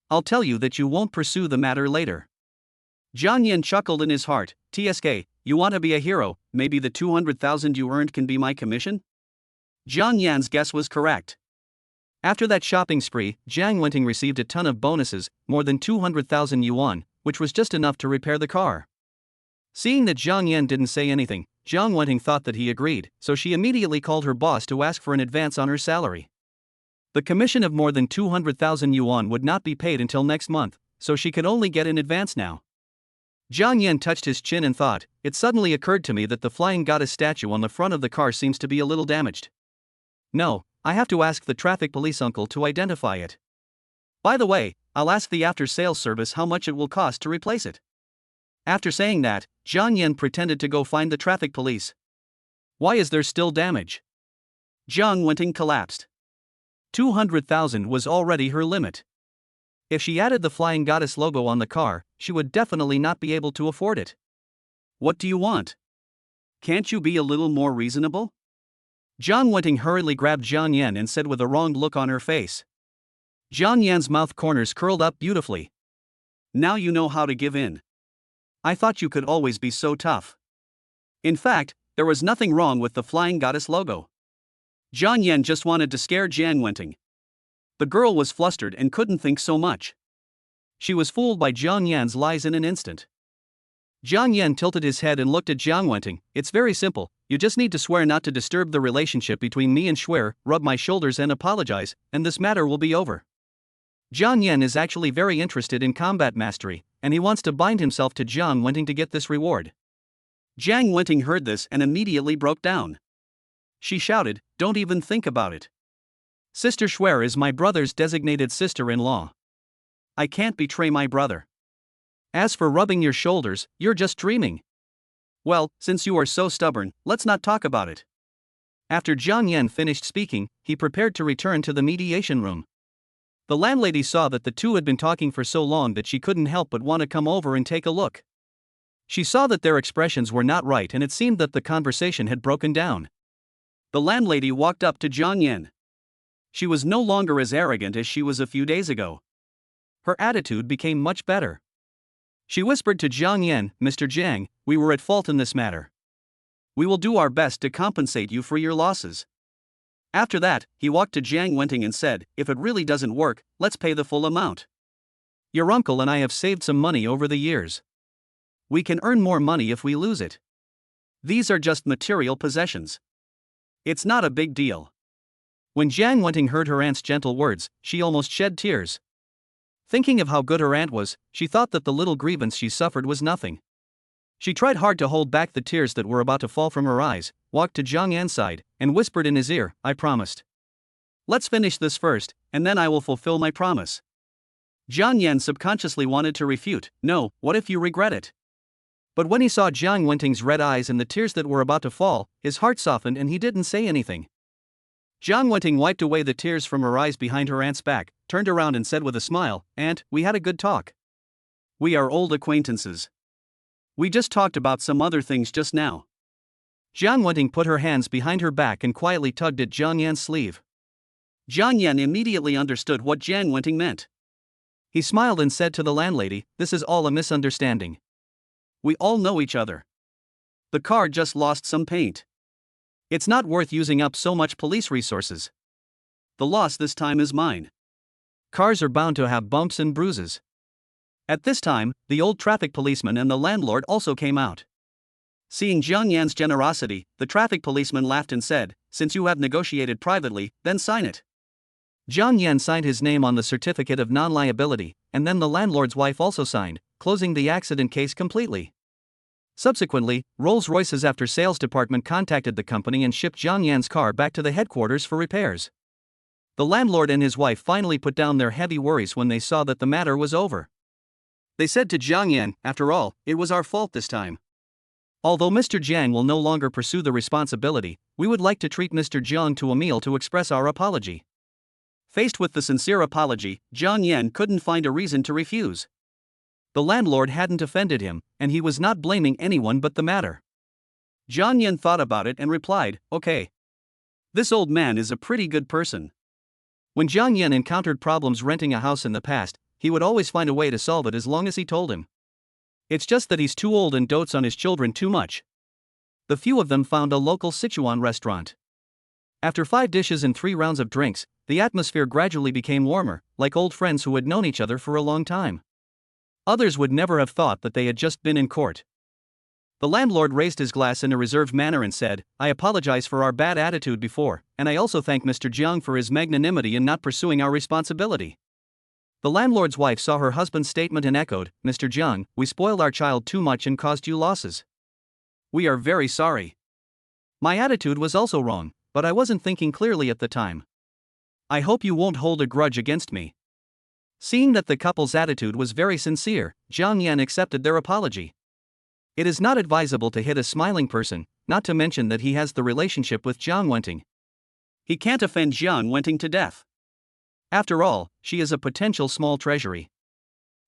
I'll tell you that you won't pursue the matter later. Jiang Yan chuckled in his heart, TSK, you want to be a hero, maybe the 200,000 you earned can be my commission? Jiang Yan's guess was correct. After that shopping spree, Jiang Wenting received a ton of bonuses, more than 200,000 yuan, which was just enough to repair the car. Seeing that Jiang Yan didn't say anything, Jiang Wenting thought that he agreed, so she immediately called her boss to ask for an advance on her salary. The commission of more than 200,000 yuan would not be paid until next month, so she could only get an advance now. Jiang Yan touched his chin and thought, it suddenly occurred to me that the flying goddess statue on the front of the car seems to be a little damaged. No, I have to ask the traffic police uncle to identify it. By the way, I'll ask the after-sales service how much it will cost to replace it. After saying that, Jiang Yan pretended to go find the traffic police. Why is there still damage? Jiang Wenting collapsed. 200,000 was already her limit. If she added the flying goddess logo on the car, she would definitely not be able to afford it. What do you want? Can't you be a little more reasonable? Jiang Wenting hurriedly grabbed Jiang Yan and said with a wronged look on her face. Jiang Yan's mouth corners curled up beautifully. Now you know how to give in. I thought you could always be so tough. In fact, there was nothing wrong with the flying goddess logo. Jiang Yan just wanted to scare Jiang Wenting. The girl was flustered and couldn't think so much. She was fooled by Jiang Yan's lies in an instant. Jiang Yan tilted his head and looked at Jiang Wenting. It's very simple, you just need to swear not to disturb the relationship between me and Schwer, rub my shoulders and apologize, and this matter will be over. Jiang Yan is actually very interested in combat mastery, and he wants to bind himself to Jiang Wenting to get this reward. Jiang Wenting heard this and immediately broke down. She shouted, don't even think about it. Sister Schwer is my brother's designated sister-in-law. I can't betray my brother. As for rubbing your shoulders, you're just dreaming. Well, since you are so stubborn, let's not talk about it. After Jiang Yan finished speaking, he prepared to return to the mediation room. The landlady saw that the two had been talking for so long that she couldn't help but want to come over and take a look. She saw that their expressions were not right and it seemed that the conversation had broken down. The landlady walked up to Jiang Yan. She was no longer as arrogant as she was a few days ago. Her attitude became much better. She whispered to Jiang Yan, "Mr. Jiang, we were at fault in this matter. We will do our best to compensate you for your losses." After that, he walked to Jiang Wenting and said, "If it really doesn't work, let's pay the full amount. Your uncle and I have saved some money over the years. We can earn more money if we lose it. These are just material possessions. It's not a big deal." When Jiang Wenting heard her aunt's gentle words, she almost shed tears. Thinking of how good her aunt was, she thought that the little grievance she suffered was nothing. She tried hard to hold back the tears that were about to fall from her eyes, walked to Jiang Yan's side, and whispered in his ear, "I promised. Let's finish this first, and then I will fulfill my promise." Jiang Yan subconsciously wanted to refute, "No, what if you regret it?" But when he saw Jiang Wenting's red eyes and the tears that were about to fall, his heart softened and he didn't say anything. Jiang Wenting wiped away the tears from her eyes behind her aunt's back, turned around and said with a smile, "Aunt, we had a good talk. We are old acquaintances. We just talked about some other things just now." Jiang Wenting put her hands behind her back and quietly tugged at Jiang Yan's sleeve. Jiang Yan immediately understood what Jiang Wenting meant. He smiled and said to the landlady, "This is all a misunderstanding. We all know each other. The car just lost some paint. It's not worth using up so much police resources. The loss this time is mine. Cars are bound to have bumps and bruises." At this time, the old traffic policeman and the landlord also came out. Seeing Jiang Yan's generosity, the traffic policeman laughed and said, "Since you have negotiated privately, then sign it." Jiang Yan signed his name on the certificate of non-liability, and then the landlord's wife also signed, closing the accident case completely. Subsequently, Rolls-Royce's after-sales department contacted the company and shipped Jiang Yan's car back to the headquarters for repairs. The landlord and his wife finally put down their heavy worries when they saw that the matter was over. They said to Jiang Yan, "After all, it was our fault this time. Although Mr. Jiang will no longer pursue the responsibility, we would like to treat Mr. Jiang to a meal to express our apology." Faced with the sincere apology, Jiang Yan couldn't find a reason to refuse. The landlord hadn't offended him, and he was not blaming anyone but the matter. Jiang Yan thought about it and replied, "Okay. This old man is a pretty good person." When Jiang Yan encountered problems renting a house in the past, he would always find a way to solve it as long as he told him. It's just that he's too old and dotes on his children too much. The few of them found a local Sichuan restaurant. After 5 dishes and 3 rounds of drinks, the atmosphere gradually became warmer, like old friends who had known each other for a long time. Others would never have thought that they had just been in court. The landlord raised his glass in a reserved manner and said, "I apologize for our bad attitude before, and I also thank Mr. Jiang for his magnanimity in not pursuing our responsibility." The landlord's wife saw her husband's statement and echoed, "Mr. Jiang, we spoiled our child too much and caused you losses. We are very sorry. My attitude was also wrong, but I wasn't thinking clearly at the time. I hope you won't hold a grudge against me." Seeing that the couple's attitude was very sincere, Jiang Yan accepted their apology. It is not advisable to hit a smiling person, not to mention that he has the relationship with Jiang Wenting. He can't offend Jiang Wenting to death. After all, she is a potential small treasury.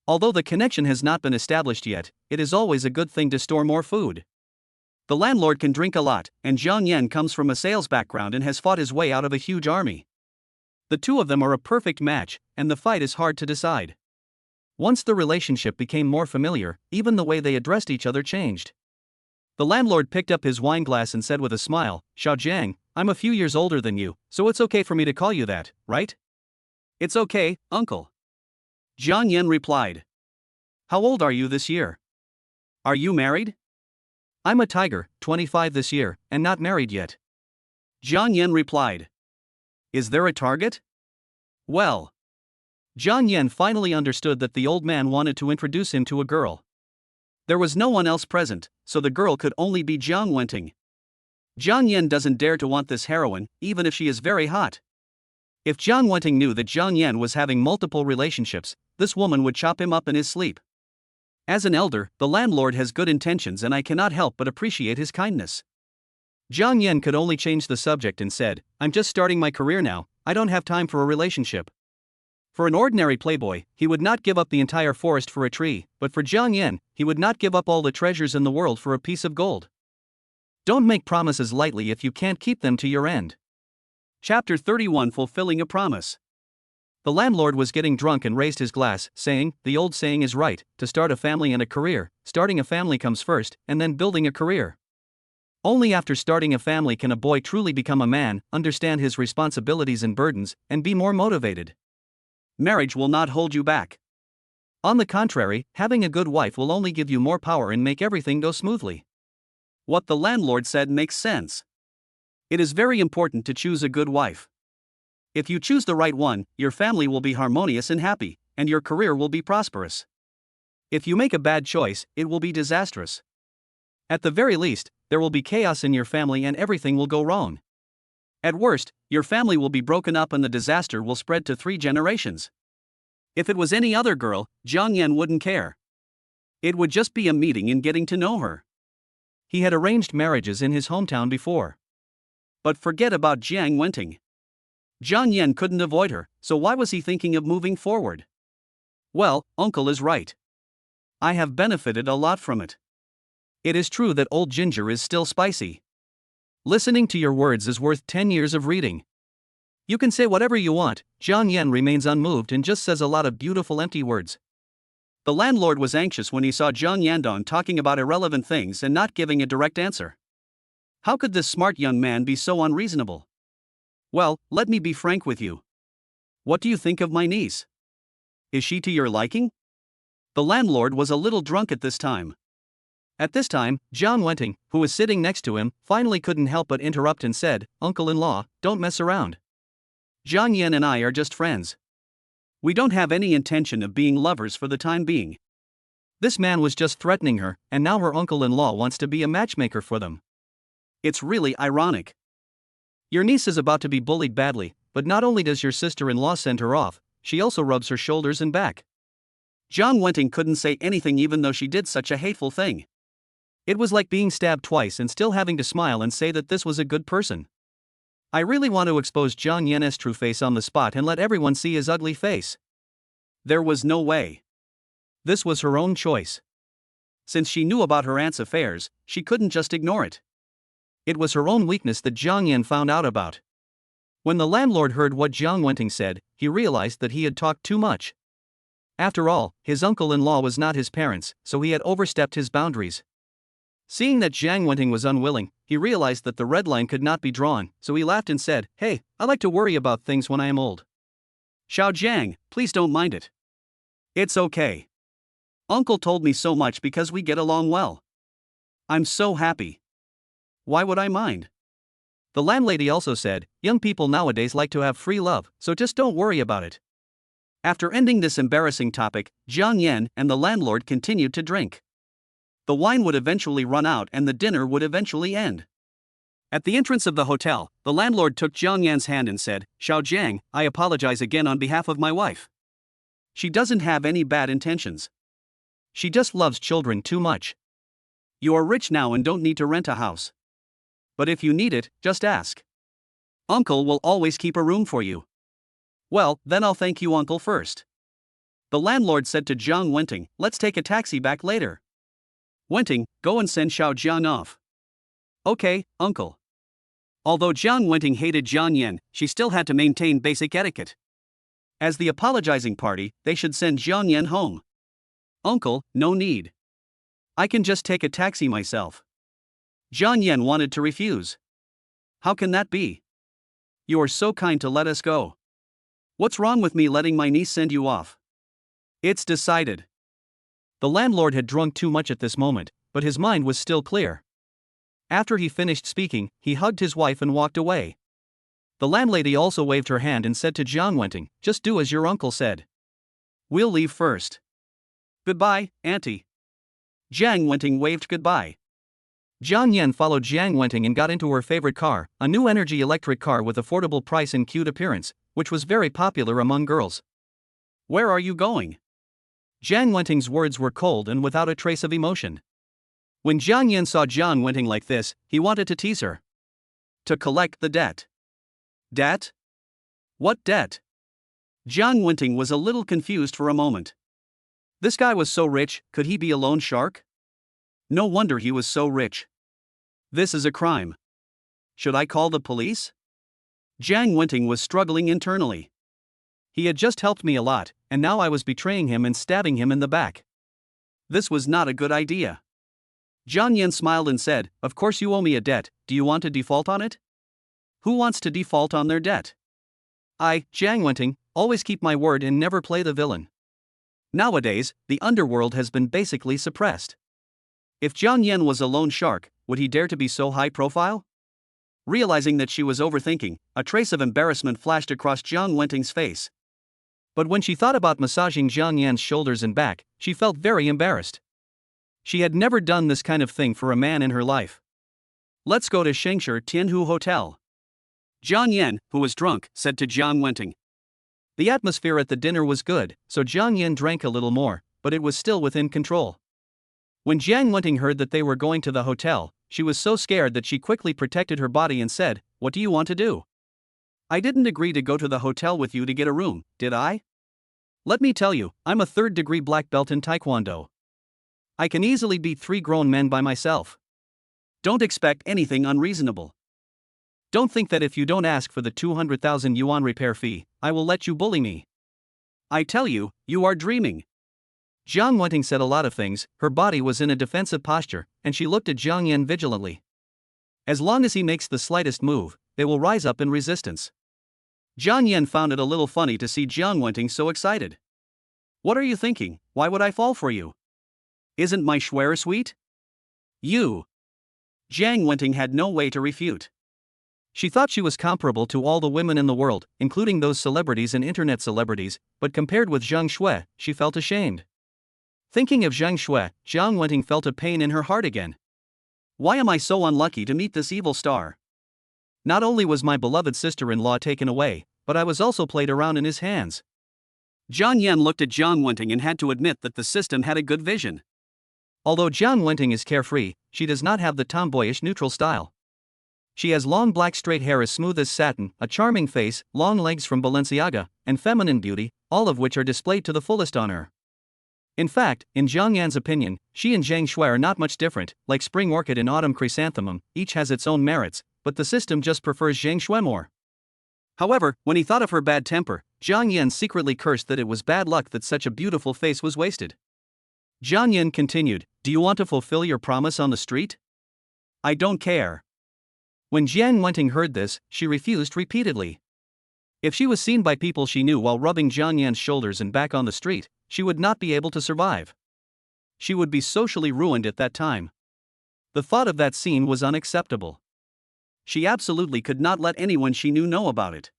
Although the connection has not been established yet, it is always a good thing to store more food. The landlord can drink a lot, and Jiang Yan comes from a sales background and has fought his way out of a huge army. The two of them are a perfect match, and the fight is hard to decide. Once the relationship became more familiar, even the way they addressed each other changed. The landlord picked up his wine glass and said with a smile, "Xiao Jiang, I'm a few years older than you, so it's okay for me to call you that, right?" "It's okay, uncle." Jiang Yan replied. "How old are you this year? Are you married?" "I'm a tiger, 25 this year, and not married yet." Jiang Yan replied. "Is there a target?" "Well." Jiang Yan finally understood that the old man wanted to introduce him to a girl. There was no one else present, so the girl could only be Jiang Wenting. Jiang Yan doesn't dare to want this heroine, even if she is very hot. If Jiang Wenting knew that Jiang Yan was having multiple relationships, this woman would chop him up in his sleep. As an elder, the landlord has good intentions and I cannot help but appreciate his kindness. Jiang Yan could only change the subject and said, I'm just starting my career now, I don't have time for a relationship. For an ordinary playboy, he would not give up the entire forest for a tree, but for Jiang Yan, he would not give up all the treasures in the world for a piece of gold. Don't make promises lightly if you can't keep them to your end. Chapter 31 Fulfilling a Promise. The landlord was getting drunk and raised his glass, saying, the old saying is right, to start a family and a career, starting a family comes first, and then building a career. Only after starting a family can a boy truly become a man, understand his responsibilities and burdens, and be more motivated. Marriage will not hold you back. On the contrary, having a good wife will only give you more power and make everything go smoothly. What the landlord said makes sense. It is very important to choose a good wife. If you choose the right one, your family will be harmonious and happy, and your career will be prosperous. If you make a bad choice, it will be disastrous. At the very least, there will be chaos in your family and everything will go wrong. At worst, your family will be broken up and the disaster will spread to 3 generations. If it was any other girl, Jiang Yan wouldn't care. It would just be a meeting and getting to know her. He had arranged marriages in his hometown before. But forget about Jiang Wenting. Jiang Yan couldn't avoid her, so why was he thinking of moving forward? Well, uncle is right. I have benefited a lot from it. It is true that old ginger is still spicy. Listening to your words is worth 10 years of reading. You can say whatever you want, Jiang Yan remains unmoved and just says a lot of beautiful empty words. The landlord was anxious when he saw Jiang Yandong talking about irrelevant things and not giving a direct answer. How could this smart young man be so unreasonable? Well, let me be frank with you. What do you think of my niece? Is she to your liking? The landlord was a little drunk at this time. At this time, Jiang Wenting, who was sitting next to him, finally couldn't help but interrupt and said, Uncle-in-law, don't mess around. Jiang Yan and I are just friends. We don't have any intention of being lovers for the time being. This man was just threatening her, and now her uncle-in-law wants to be a matchmaker for them. It's really ironic. Your niece is about to be bullied badly, but not only does your sister-in-law send her off, she also rubs her shoulders and back. Jiang Wenting couldn't say anything even though she did such a hateful thing. It was like being stabbed twice and still having to smile and say that this was a good person. I really want to expose Jiang Yan's true face on the spot and let everyone see his ugly face. There was no way. This was her own choice. Since she knew about her aunt's affairs, she couldn't just ignore it. It was her own weakness that Jiang Yan found out about. When the landlord heard what Jiang Wenting said, he realized that he had talked too much. After all, his uncle-in-law was not his parents, so he had overstepped his boundaries. Seeing that Jiang Wenting was unwilling, he realized that the red line could not be drawn, so he laughed and said, Hey, I like to worry about things when I am old. Xiao Jiang, please don't mind it. It's okay. Uncle told me so much because we get along well. I'm so happy. Why would I mind? The landlady also said, young people nowadays like to have free love, so just don't worry about it. After ending this embarrassing topic, Jiang Yan and the landlord continued to drink. The wine would eventually run out and the dinner would eventually end. At the entrance of the hotel, the landlord took Jiang Yan's hand and said, Xiao Jiang, I apologize again on behalf of my wife. She doesn't have any bad intentions. She just loves children too much. You are rich now and don't need to rent a house. But if you need it, just ask. Uncle will always keep a room for you. Well, then I'll thank you, Uncle, first. The landlord said to Jiang Wenting, let's take a taxi back later. Wenting, go and send Xiao Jiang off. Okay, Uncle. Although Jiang Wenting hated Jiang Yan, she still had to maintain basic etiquette. As the apologizing party, they should send Jiang Yan home. Uncle, no need. I can just take a taxi myself. Jiang Yan wanted to refuse. How can that be? You are so kind to let us go. What's wrong with me letting my niece send you off? It's decided. The landlord had drunk too much at this moment, but his mind was still clear. After he finished speaking, he hugged his wife and walked away. The landlady also waved her hand and said to Jiang Wenting, just do as your uncle said. We'll leave first. Goodbye, Auntie. Jiang Wenting waved goodbye. Jiang Yan followed Jiang Wenting and got into her favorite car, a new energy electric car with affordable price and cute appearance, which was very popular among girls. Where are you going? Jiang Wenting's words were cold and without a trace of emotion. When Jiang Yan saw Jiang Wenting like this, he wanted to tease her. To collect the debt. Debt? What debt? Jiang Wenting was a little confused for a moment. This guy was so rich, could he be a loan shark? No wonder he was so rich. This is a crime. Should I call the police? Jiang Wenting was struggling internally. He had just helped me a lot, and now I was betraying him and stabbing him in the back. This was not a good idea. Jiang Yan smiled and said, "Of course you owe me a debt, do you want to default on it?" Who wants to default on their debt? I, Jiang Wenting, always keep my word and never play the villain. Nowadays, the underworld has been basically suppressed. If Jiang Yan was a loan shark, would he dare to be so high profile? Realizing that she was overthinking, a trace of embarrassment flashed across Jiang Wenting's face. But when she thought about massaging Jiang Yan's shoulders and back, she felt very embarrassed. She had never done this kind of thing for a man in her life. Let's go to Shengshe Tianhu Hotel. Jiang Yan, who was drunk, said to Jiang Wenting. The atmosphere at the dinner was good, so Jiang Yan drank a little more, but it was still within control. When Jiang Wenting heard that they were going to the hotel, she was so scared that she quickly protected her body and said, "What do you want to do? I didn't agree to go to the hotel with you to get a room, did I? Let me tell you, I'm a third-degree black belt in Taekwondo. I can easily beat 3 grown men by myself. Don't expect anything unreasonable. Don't think that if you don't ask for the 200,000 yuan repair fee, I will let you bully me. I tell you, you are dreaming." Jiang Wenting said a lot of things, her body was in a defensive posture, and she looked at Jiang Yan vigilantly. As long as he makes the slightest move, they will rise up in resistance. Jiang Yan found it a little funny to see Jiang Wenting so excited. "What are you thinking? Why would I fall for you? Isn't my schwer sweet? You." Jiang Wenting had no way to refute. She thought she was comparable to all the women in the world, including those celebrities and internet celebrities, but compared with Zhang Shui, she felt ashamed. Thinking of Zhang Shui, Jiang Wenting felt a pain in her heart again. Why am I so unlucky to meet this evil star? Not only was my beloved sister-in-law taken away, but I was also played around in his hands. Jiang Yan looked at Jiang Wenting and had to admit that the system had a good vision. Although Jiang Wenting is carefree, she does not have the tomboyish neutral style. She has long black straight hair as smooth as satin, a charming face, long legs from Balenciaga, and feminine beauty, all of which are displayed to the fullest on her. In fact, in Jiang Yan's opinion, she and Zhang Shui are not much different, like spring orchid and autumn chrysanthemum, each has its own merits, but the system just prefers Zhang Shui more. However, when he thought of her bad temper, Jiang Yan secretly cursed that it was bad luck that such a beautiful face was wasted. Jiang Yan continued, "Do you want to fulfill your promise on the street?" "I don't care." When Jiang Wenting heard this, she refused repeatedly. If she was seen by people she knew while rubbing Jiang Yan's shoulders and back on the street, she would not be able to survive. She would be socially ruined at that time. The thought of that scene was unacceptable. She absolutely could not let anyone she knew know about it.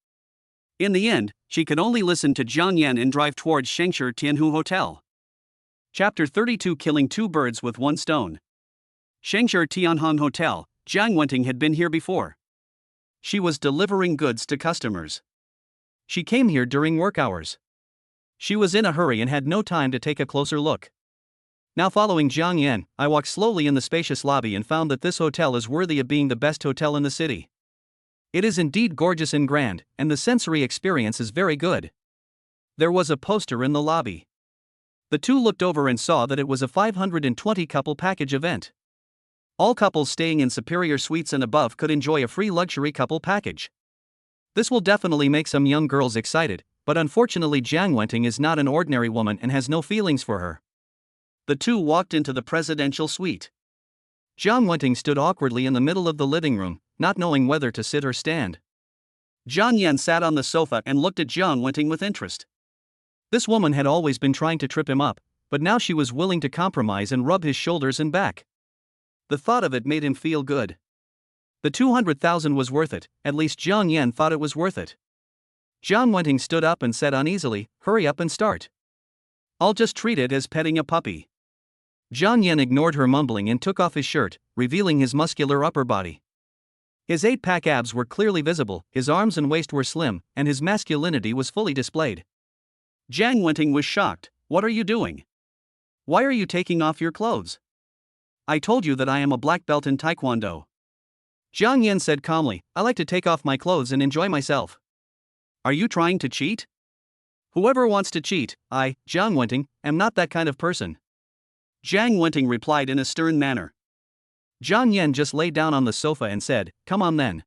In the end, she could only listen to Jiang Yan and drive towards Shengshe Tianhu Hotel. Chapter 32: Killing 2 birds with 1 stone. Shengshe Tianhu Hotel. Jiang Wenting had been here before. She was delivering goods to customers. She came here during work hours. She was in a hurry and had no time to take a closer look. Now, following Jiang Yan, I walked slowly in the spacious lobby and found that this hotel is worthy of being the best hotel in the city. It is indeed gorgeous and grand, and the sensory experience is very good. There was a poster in the lobby. The two looked over and saw that it was a 520 couple package event. All couples staying in superior suites and above could enjoy a free luxury couple package. This will definitely make some young girls excited, but unfortunately Jiang Wenting is not an ordinary woman and has no feelings for her. The two walked into the presidential suite. Jiang Wenting stood awkwardly in the middle of the living room, not knowing whether to sit or stand. Jiang Yan sat on the sofa and looked at Jiang Wenting with interest. This woman had always been trying to trip him up, but now she was willing to compromise and rub his shoulders and back. The thought of it made him feel good. The 200,000 was worth it, at least Jiang Yan thought it was worth it. Jiang Wenting stood up and said uneasily, "Hurry up and start. I'll just treat it as petting a puppy." Jiang Yan ignored her mumbling and took off his shirt, revealing his muscular upper body. His 8-pack abs were clearly visible, his arms and waist were slim, and his masculinity was fully displayed. Jiang Wenting was shocked. "What are you doing? Why are you taking off your clothes? I told you that I am a black belt in Taekwondo." Jiang Yan said calmly, I like to take off my clothes and enjoy myself. Are you trying to cheat? Whoever wants to cheat, I, Jiang Wenting, am not that kind of person. Jiang Wenting replied in a stern manner. Jiang Yan just lay down on the sofa and said, come on then.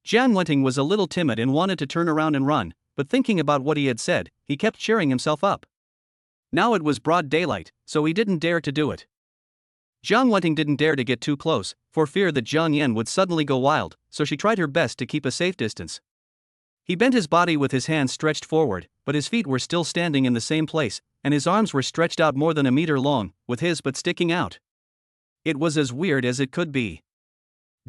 Jiang Wenting was a little timid and wanted to turn around and run, but thinking about what he had said, he kept cheering himself up. Now it was broad daylight, so he didn't dare to do it. Jiang Wenting didn't dare to get too close, for fear that Jiang Yan would suddenly go wild, so she tried her best to keep a safe distance. He bent his body with his hands stretched forward, but his feet were still standing in the same place, and his arms were stretched out more than a meter long, with his butt sticking out. It was as weird as it could be.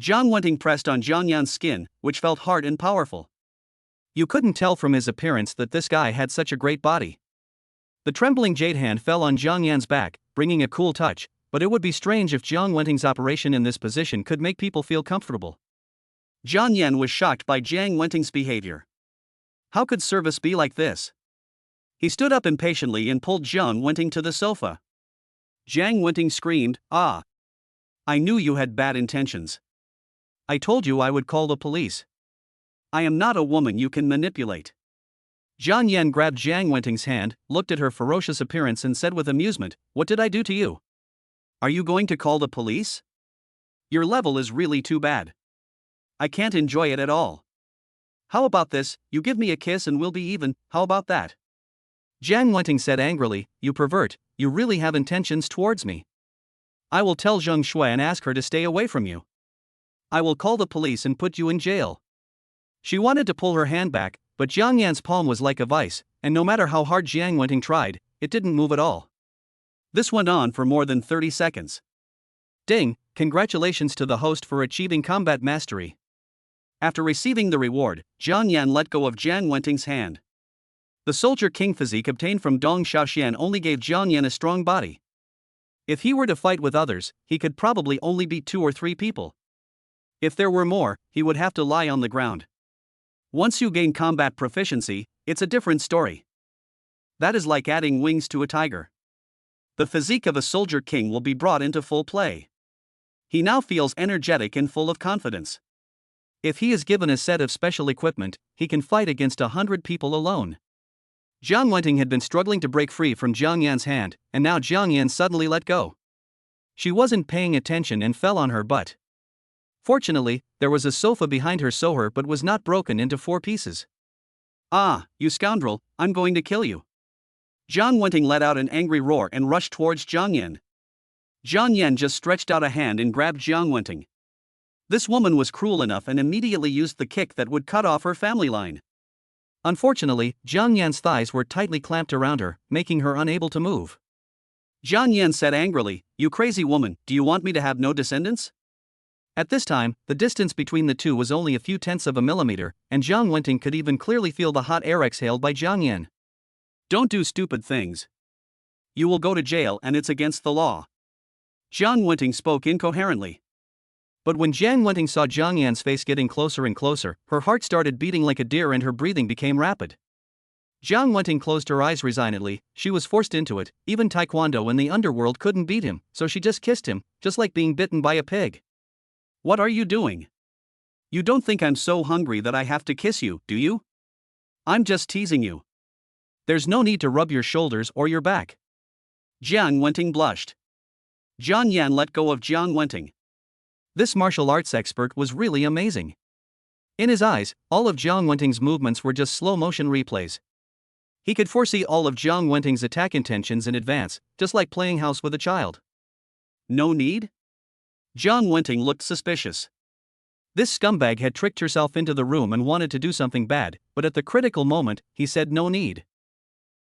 Jiang Wenting pressed on Jiang Yan's skin, which felt hard and powerful. You couldn't tell from his appearance that this guy had such a great body. The trembling jade hand fell on Jiang Yan's back, bringing a cool touch, but it would be strange if Jiang Wenting's operation in this position could make people feel comfortable. Jiang Yan was shocked by Jiang Wenting's behavior. How could service be like this? He stood up impatiently and pulled Jiang Wenting to the sofa. Jiang Wenting screamed, ah! I knew you had bad intentions. I told you I would call the police. I am not a woman you can manipulate. Jiang Yan grabbed Jiang Wenting's hand, looked at her ferocious appearance and said with amusement, what did I do to you? Are you going to call the police? Your level is really too bad. I can't enjoy it at all. How about this, you give me a kiss and we'll be even, how about that? Jiang Wenting said angrily, you pervert, you really have intentions towards me. I will tell Zheng Shui and ask her to stay away from you. I will call the police and put you in jail. She wanted to pull her hand back, but Jiang Yan's palm was like a vice, and no matter how hard Jiang Wenting tried, it didn't move at all. This went on for more than 30 seconds. Ding, congratulations to the host for achieving combat mastery. After receiving the reward, Jiang Yan let go of Jiang Wenting's hand. The soldier king physique obtained from Dong Xiaoxian only gave Jiang Yan a strong body. If he were to fight with others, he could probably only beat 2 or 3 people. If there were more, he would have to lie on the ground. Once you gain combat proficiency, it's a different story. That is like adding wings to a tiger. The physique of a soldier king will be brought into full play. He now feels energetic and full of confidence. If he is given a set of special equipment, he can fight against 100 people alone. Jiang Wenting had been struggling to break free from Jiang Yan's hand, and now Jiang Yan suddenly let go. She wasn't paying attention and fell on her butt. Fortunately, there was a sofa behind her so her butt was not broken into 4 pieces. Ah, you scoundrel, I'm going to kill you. Jiang Wenting let out an angry roar and rushed towards Jiang Yan. Jiang Yan just stretched out a hand and grabbed Jiang Wenting. This woman was cruel enough and immediately used the kick that would cut off her family line. Unfortunately, Jiang Yan's thighs were tightly clamped around her, making her unable to move. Jiang Yan said angrily, you crazy woman, do you want me to have no descendants? At this time, the distance between the two was only a few tenths of a millimeter, and Jiang Wenting could even clearly feel the hot air exhaled by Jiang Yan. Don't do stupid things. You will go to jail and it's against the law. Jiang Wenting spoke incoherently. But when Jiang Wenting saw Jiang Yan's face getting closer and closer, her heart started beating like a deer and her breathing became rapid. Jiang Wenting closed her eyes resignedly, she was forced into it, even Taekwondo in the underworld couldn't beat him, so she just kissed him, just like being bitten by a pig. What are you doing? You don't think I'm so hungry that I have to kiss you, do you? I'm just teasing you. There's no need to rub your shoulders or your back. Jiang Wenting blushed. Jiang Yan let go of Jiang Wenting. This martial arts expert was really amazing. In his eyes, all of Jiang Wenting's movements were just slow-motion replays. He could foresee all of Jiang Wenting's attack intentions in advance, just like playing house with a child. No need? Jiang Wenting looked suspicious. This scumbag had tricked herself into the room and wanted to do something bad, but at the critical moment, he said no need.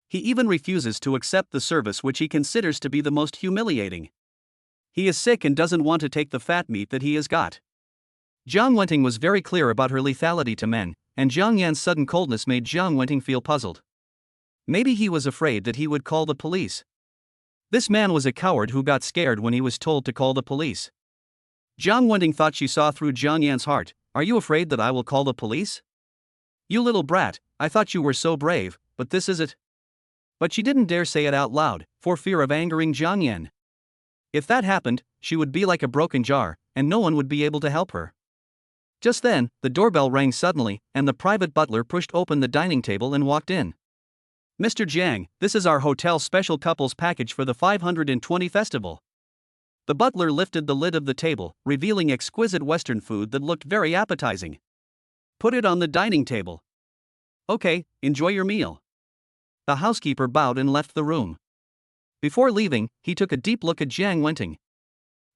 He even refuses to accept the service which he considers to be the most humiliating. He is sick and doesn't want to take the fat meat that he has got. Jiang Wenting was very clear about her lethality to men, and Jiang Yan's sudden coldness made Jiang Wenting feel puzzled. Maybe he was afraid that he would call the police. This man was a coward who got scared when he was told to call the police. Jiang Wenting thought she saw through Jiang Yan's heart. Are you afraid that I will call the police? You little brat, I thought you were so brave, but this is it. But she didn't dare say it out loud, for fear of angering Jiang Yan. If that happened, she would be like a broken jar, and no one would be able to help her. Just then, the doorbell rang suddenly, and the private butler pushed open the dining table and walked in. "Mr. Jang, this is our hotel special couples package for the 520 festival." The butler lifted the lid of the table, revealing exquisite Western food that looked very appetizing. "Put it on the dining table." "Okay, enjoy your meal." The housekeeper bowed and left the room. Before leaving, he took a deep look at Jiang Wenting.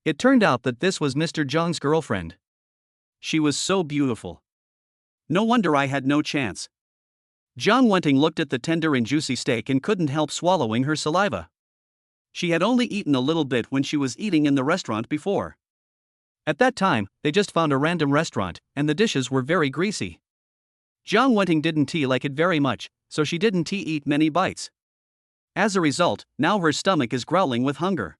It turned out that this was Mr. Zhang's girlfriend. She was so beautiful. No wonder I had no chance. Jiang Wenting looked at the tender and juicy steak and couldn't help swallowing her saliva. She had only eaten a little bit when she was eating in the restaurant before. At that time, they just found a random restaurant, and the dishes were very greasy. Jiang Wenting didn't like it very much, so she didn't eat many bites. As a result, now her stomach is growling with hunger.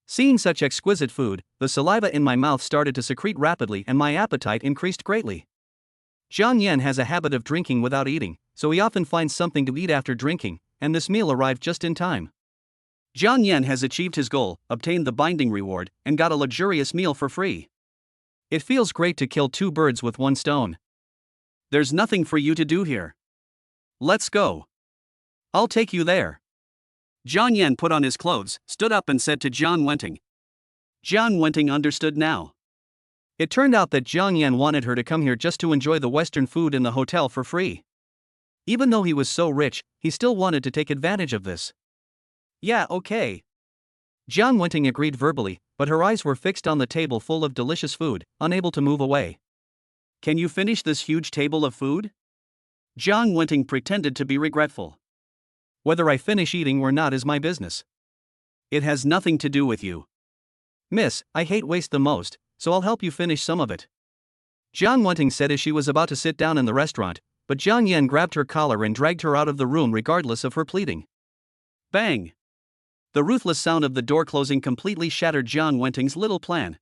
Seeing such exquisite food, the saliva in my mouth started to secrete rapidly and my appetite increased greatly. Jiang Yan has a habit of drinking without eating, so he often finds something to eat after drinking, and this meal arrived just in time. Jiang Yan has achieved his goal, obtained the binding reward, and got a luxurious meal for free. It feels great to kill two birds with one stone. There's nothing for you to do here. Let's go. I'll take you there. Jiang Yan put on his clothes, stood up and said to Jiang Wenting. Jiang Wenting understood now. It turned out that Jiang Yan wanted her to come here just to enjoy the Western food in the hotel for free. Even though he was so rich, he still wanted to take advantage of this. Yeah, okay. Jiang Wenting agreed verbally, but her eyes were fixed on the table full of delicious food, unable to move away. Can you finish this huge table of food? Jiang Wenting pretended to be regretful. Whether I finish eating or not is my business. It has nothing to do with you. Miss, I hate waste the most, so I'll help you finish some of it. Jiang Wenting said as she was about to sit down in the restaurant, but Jiang Yan grabbed her collar and dragged her out of the room regardless of her pleading. Bang! The ruthless sound of the door closing completely shattered Jiang Wenting's little plan.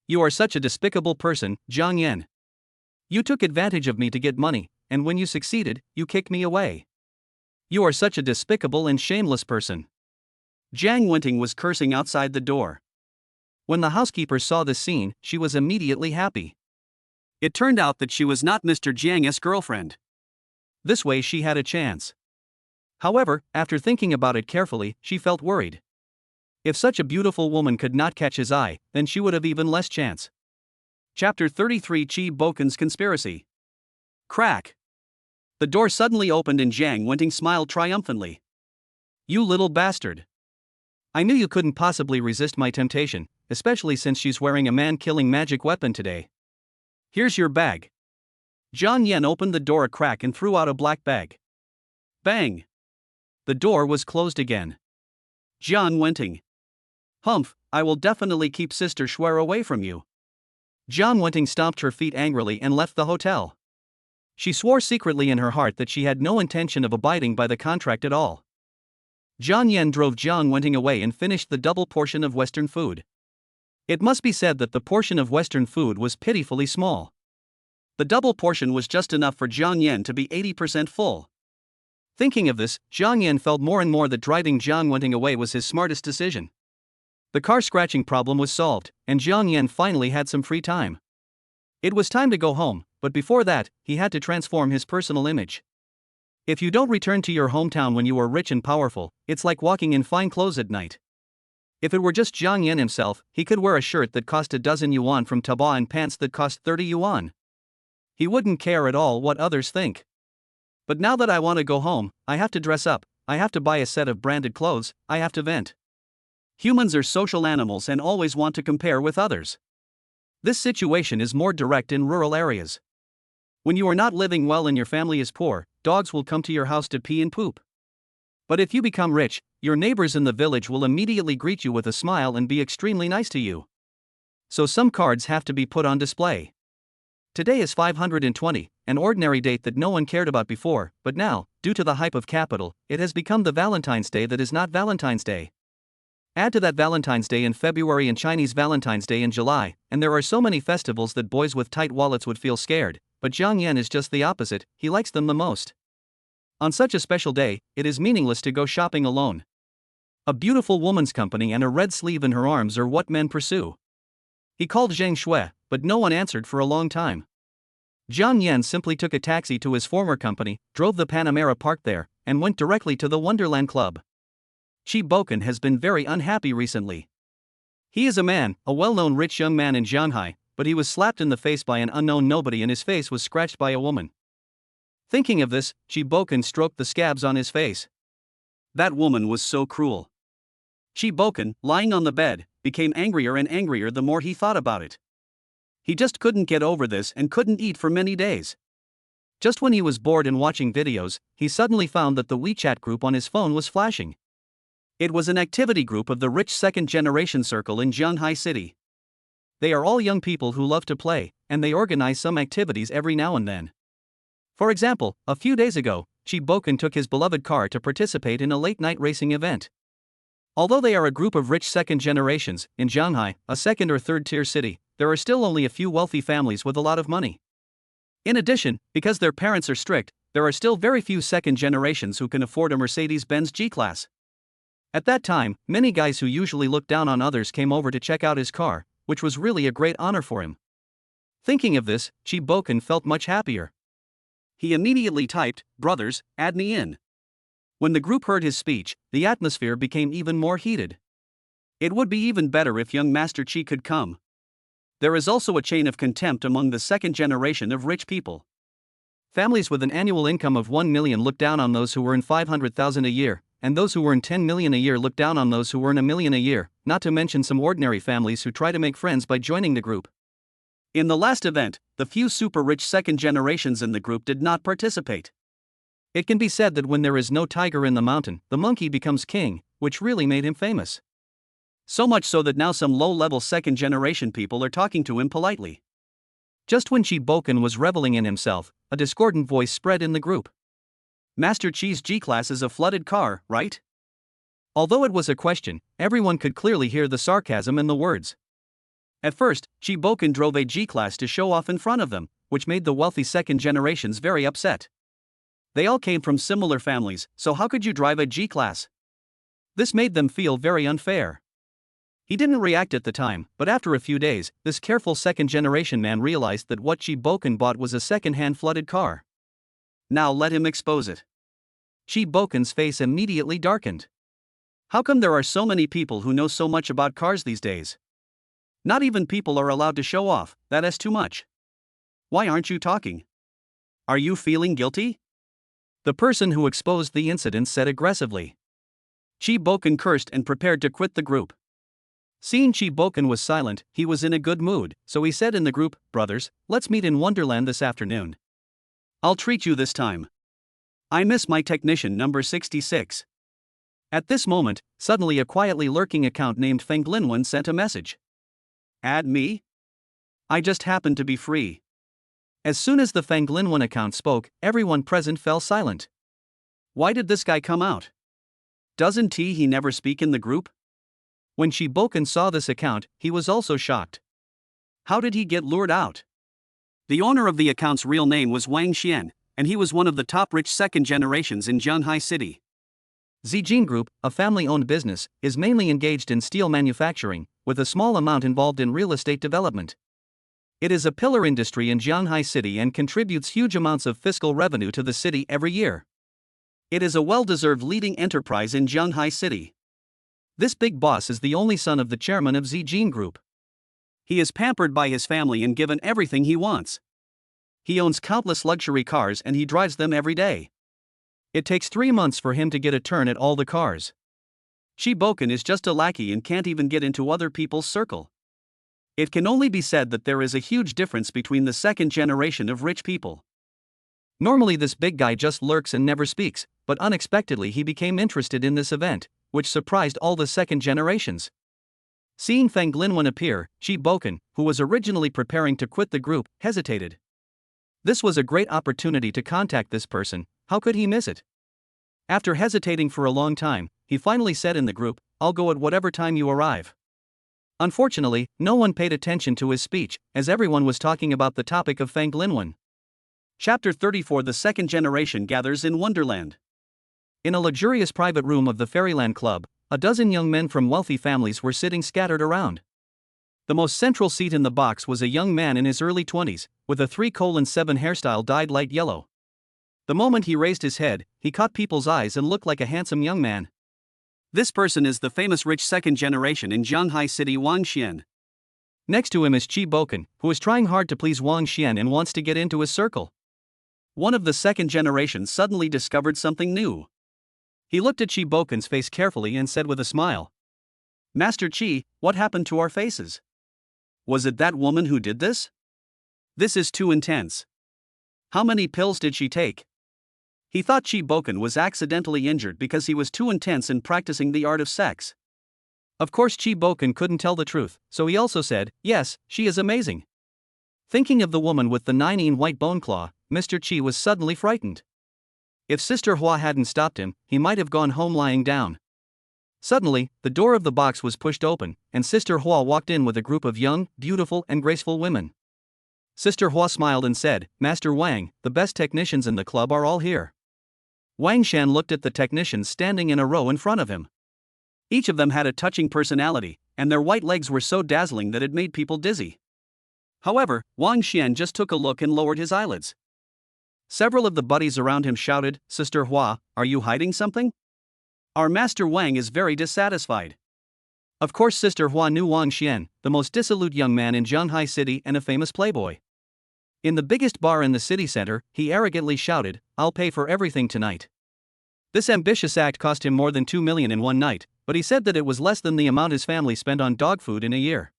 You are such a despicable person, Jiang Yan. You took advantage of me to get money, and when you succeeded, you kicked me away. You are such a despicable and shameless person. Jiang Wenting was cursing outside the door. When the housekeeper saw this scene, she was immediately happy. It turned out that she was not Mr. Jiang's girlfriend. This way she had a chance. However, after thinking about it carefully, she felt worried. If such a beautiful woman could not catch his eye, then she would have even less chance. Chapter 33: Chi Boken's Conspiracy. Crack! The door suddenly opened and Jiang Wenting smiled triumphantly. You little bastard. I knew you couldn't possibly resist my temptation, especially since she's wearing a man-killing magic weapon today. Here's your bag. Jiang Yan opened the door a crack and threw out a black bag. Bang! The door was closed again. Jiang Wenting. Humph, I will definitely keep Sister Shuer away from you. Jiang Wenting stomped her feet angrily and left the hotel. She swore secretly in her heart that she had no intention of abiding by the contract at all. Jiang Yan drove Jiang Wenting away and finished the double portion of Western food. It must be said that the portion of Western food was pitifully small. The double portion was just enough for Jiang Yan to be 80% full. Thinking of this, Jiang Yan felt more and more that driving Jiang Wenting away was his smartest decision. The car scratching problem was solved, and Jiang Yan finally had some free time. It was time to go home, but before that, he had to transform his personal image. If you don't return to your hometown when you are rich and powerful, it's like walking in fine clothes at night. If it were just Jiang Yan himself, he could wear a shirt that cost a dozen yuan from Taobao and pants that cost 30 yuan. He wouldn't care at all what others think. But now that I want to go home, I have to dress up, I have to buy a set of branded clothes, I have to vent. Humans are social animals and always want to compare with others. This situation is more direct in rural areas. When you are not living well and your family is poor, dogs will come to your house to pee and poop. But if you become rich, your neighbors in the village will immediately greet you with a smile and be extremely nice to you. So some cards have to be put on display. Today is 520, an ordinary date that no one cared about before, but now, due to the hype of capital, it has become the Valentine's Day that is not Valentine's Day. Add to that Valentine's Day in February and Chinese Valentine's Day in July, and there are so many festivals that boys with tight wallets would feel scared, but Jiang Yan is just the opposite, he likes them the most. On such a special day, it is meaningless to go shopping alone. A beautiful woman's company and a red sleeve in her arms are what men pursue. He called Jang Shu, but no one answered for a long time. Jiang Yan simply took a taxi to his former company, drove the Panamera parked there, and went directly to the Wonderland Club. Chi Boken has been very unhappy recently. He is a well-known rich young man in Shanghai, but he was slapped in the face by an unknown nobody and his face was scratched by a woman. Thinking of this, Chi Boken stroked the scabs on his face. That woman was so cruel. Chi Boken, lying on the bed, became angrier and angrier the more he thought about it. He just couldn't get over this and couldn't eat for many days. Just when he was bored and watching videos, he suddenly found that the WeChat group on his phone was flashing. It was an activity group of the rich second-generation circle in Shanghai City. They are all young people who love to play, and they organize some activities every now and then. For example, a few days ago, Chi Boken took his beloved car to participate in a late-night racing event. Although they are a group of rich second generations, in Shanghai, a second or third-tier city, there are still only a few wealthy families with a lot of money. In addition, because their parents are strict, there are still very few second generations who can afford a Mercedes-Benz G-Class. At that time, many guys who usually look down on others came over to check out his car, which was really a great honor for him. Thinking of this, Chi Boken felt much happier. He immediately typed, "Brothers, add me in." When the group heard his speech, the atmosphere became even more heated. It would be even better if young Master Chi could come. There is also a chain of contempt among the second generation of rich people. Families with an annual income of 1 million look down on those who earn 500,000 a year, and those who earn 10 million a year look down on those who earn a million a year, not to mention some ordinary families who try to make friends by joining the group. In the last event, the few super-rich second generations in the group did not participate. It can be said that when there is no tiger in the mountain, the monkey becomes king, which really made him famous. So much so that now some low-level second-generation people are talking to him politely. Just when Chi Boken was reveling in himself, a discordant voice spread in the group. "Master Chi's G-Class is a flooded car, right?" Although it was a question, everyone could clearly hear the sarcasm in the words. At first, Chi Boken drove a G-Class to show off in front of them, which made the wealthy second generations very upset. They all came from similar families, so how could you drive a G-Class? This made them feel very unfair. He didn't react at the time, but after a few days, this careful second-generation man realized that what Chi Boken bought was a second-hand flooded car. Now let him expose it. Chi Boken's face immediately darkened. How come there are so many people who know so much about cars these days? Not even people are allowed to show off, that is too much. Why aren't you talking? Are you feeling guilty? The person who exposed the incident said aggressively. Chi Boken cursed and prepared to quit the group. Seeing Chi Boken was silent, he was in a good mood, so he said in the group, "Brothers, let's meet in Wonderland this afternoon. I'll treat you this time. I miss my technician number 66. At this moment, suddenly a quietly lurking account named Feng Linwen sent a message. "Add me? I just happened to be free." As soon as the Feng Linwen account spoke, everyone present fell silent. Why did this guy come out? Doesn't he never speak in the group? When Chi Boken saw this account, he was also shocked. How did he get lured out? The owner of the account's real name was Wang Xian, and he was one of the top rich second generations in Shanghai City. Zijin Group, a family-owned business, is mainly engaged in steel manufacturing, with a small amount involved in real estate development. It is a pillar industry in Shanghai City and contributes huge amounts of fiscal revenue to the city every year. It is a well-deserved leading enterprise in Shanghai City. This big boss is the only son of the chairman of Zijin Group. He is pampered by his family and given everything he wants. He owns countless luxury cars and he drives them every day. It takes 3 months for him to get a turn at all the cars. Chi Boken is just a lackey and can't even get into other people's circle. It can only be said that there is a huge difference between the second generation of rich people. Normally this big guy just lurks and never speaks, but unexpectedly he became interested in this event, which surprised all the second generations. Seeing Feng Linwen appear, Chi Boken, who was originally preparing to quit the group, hesitated. This was a great opportunity to contact this person, how could he miss it? After hesitating for a long time, he finally said in the group, "I'll go at whatever time you arrive." Unfortunately, no one paid attention to his speech, as everyone was talking about the topic of Feng Linwen. Chapter 34 The second generation gathers in Wonderland. In a luxurious private room of the Fairyland Club, a dozen young men from wealthy families were sitting scattered around. The most central seat in the box was a young man in his early 20s, with a 3:7 hairstyle dyed light yellow. The moment he raised his head, he caught people's eyes and looked like a handsome young man. This person is the famous rich second generation in Shanghai City, Wang Xian. Next to him is Qi Boken, who is trying hard to please Wang Xian and wants to get into his circle. One of the second generation suddenly discovered something new. He looked at Qi Boken's face carefully and said with a smile, "Master Qi, what happened to our faces? Was it that woman who did this? This is too intense. How many pills did she take?" He thought Qi Boken was accidentally injured because he was too intense in practicing the art of sex. Of course, Qi Boken couldn't tell the truth, so he also said, "Yes, she is amazing." Thinking of the woman with the 9-inch white bone claw, Mr. Qi was suddenly frightened. If Sister Hua hadn't stopped him, he might have gone home lying down. Suddenly, the door of the box was pushed open, and Sister Hua walked in with a group of young, beautiful, and graceful women. Sister Hua smiled and said, "Master Wang, the best technicians in the club are all here." Wang Shan looked at the technicians standing in a row in front of him. Each of them had a touching personality, and their white legs were so dazzling that it made people dizzy. However, Wang Xian just took a look and lowered his eyelids. Several of the buddies around him shouted, "Sister Hua, are you hiding something? Our Master Wang is very dissatisfied." Of course, Sister Hua knew Wang Xian, the most dissolute young man in Shanghai City and a famous playboy. In the biggest bar in the city center, he arrogantly shouted, "I'll pay for everything tonight." This ambitious act cost him more than 2 million in one night, but he said that it was less than the amount his family spent on dog food in a year.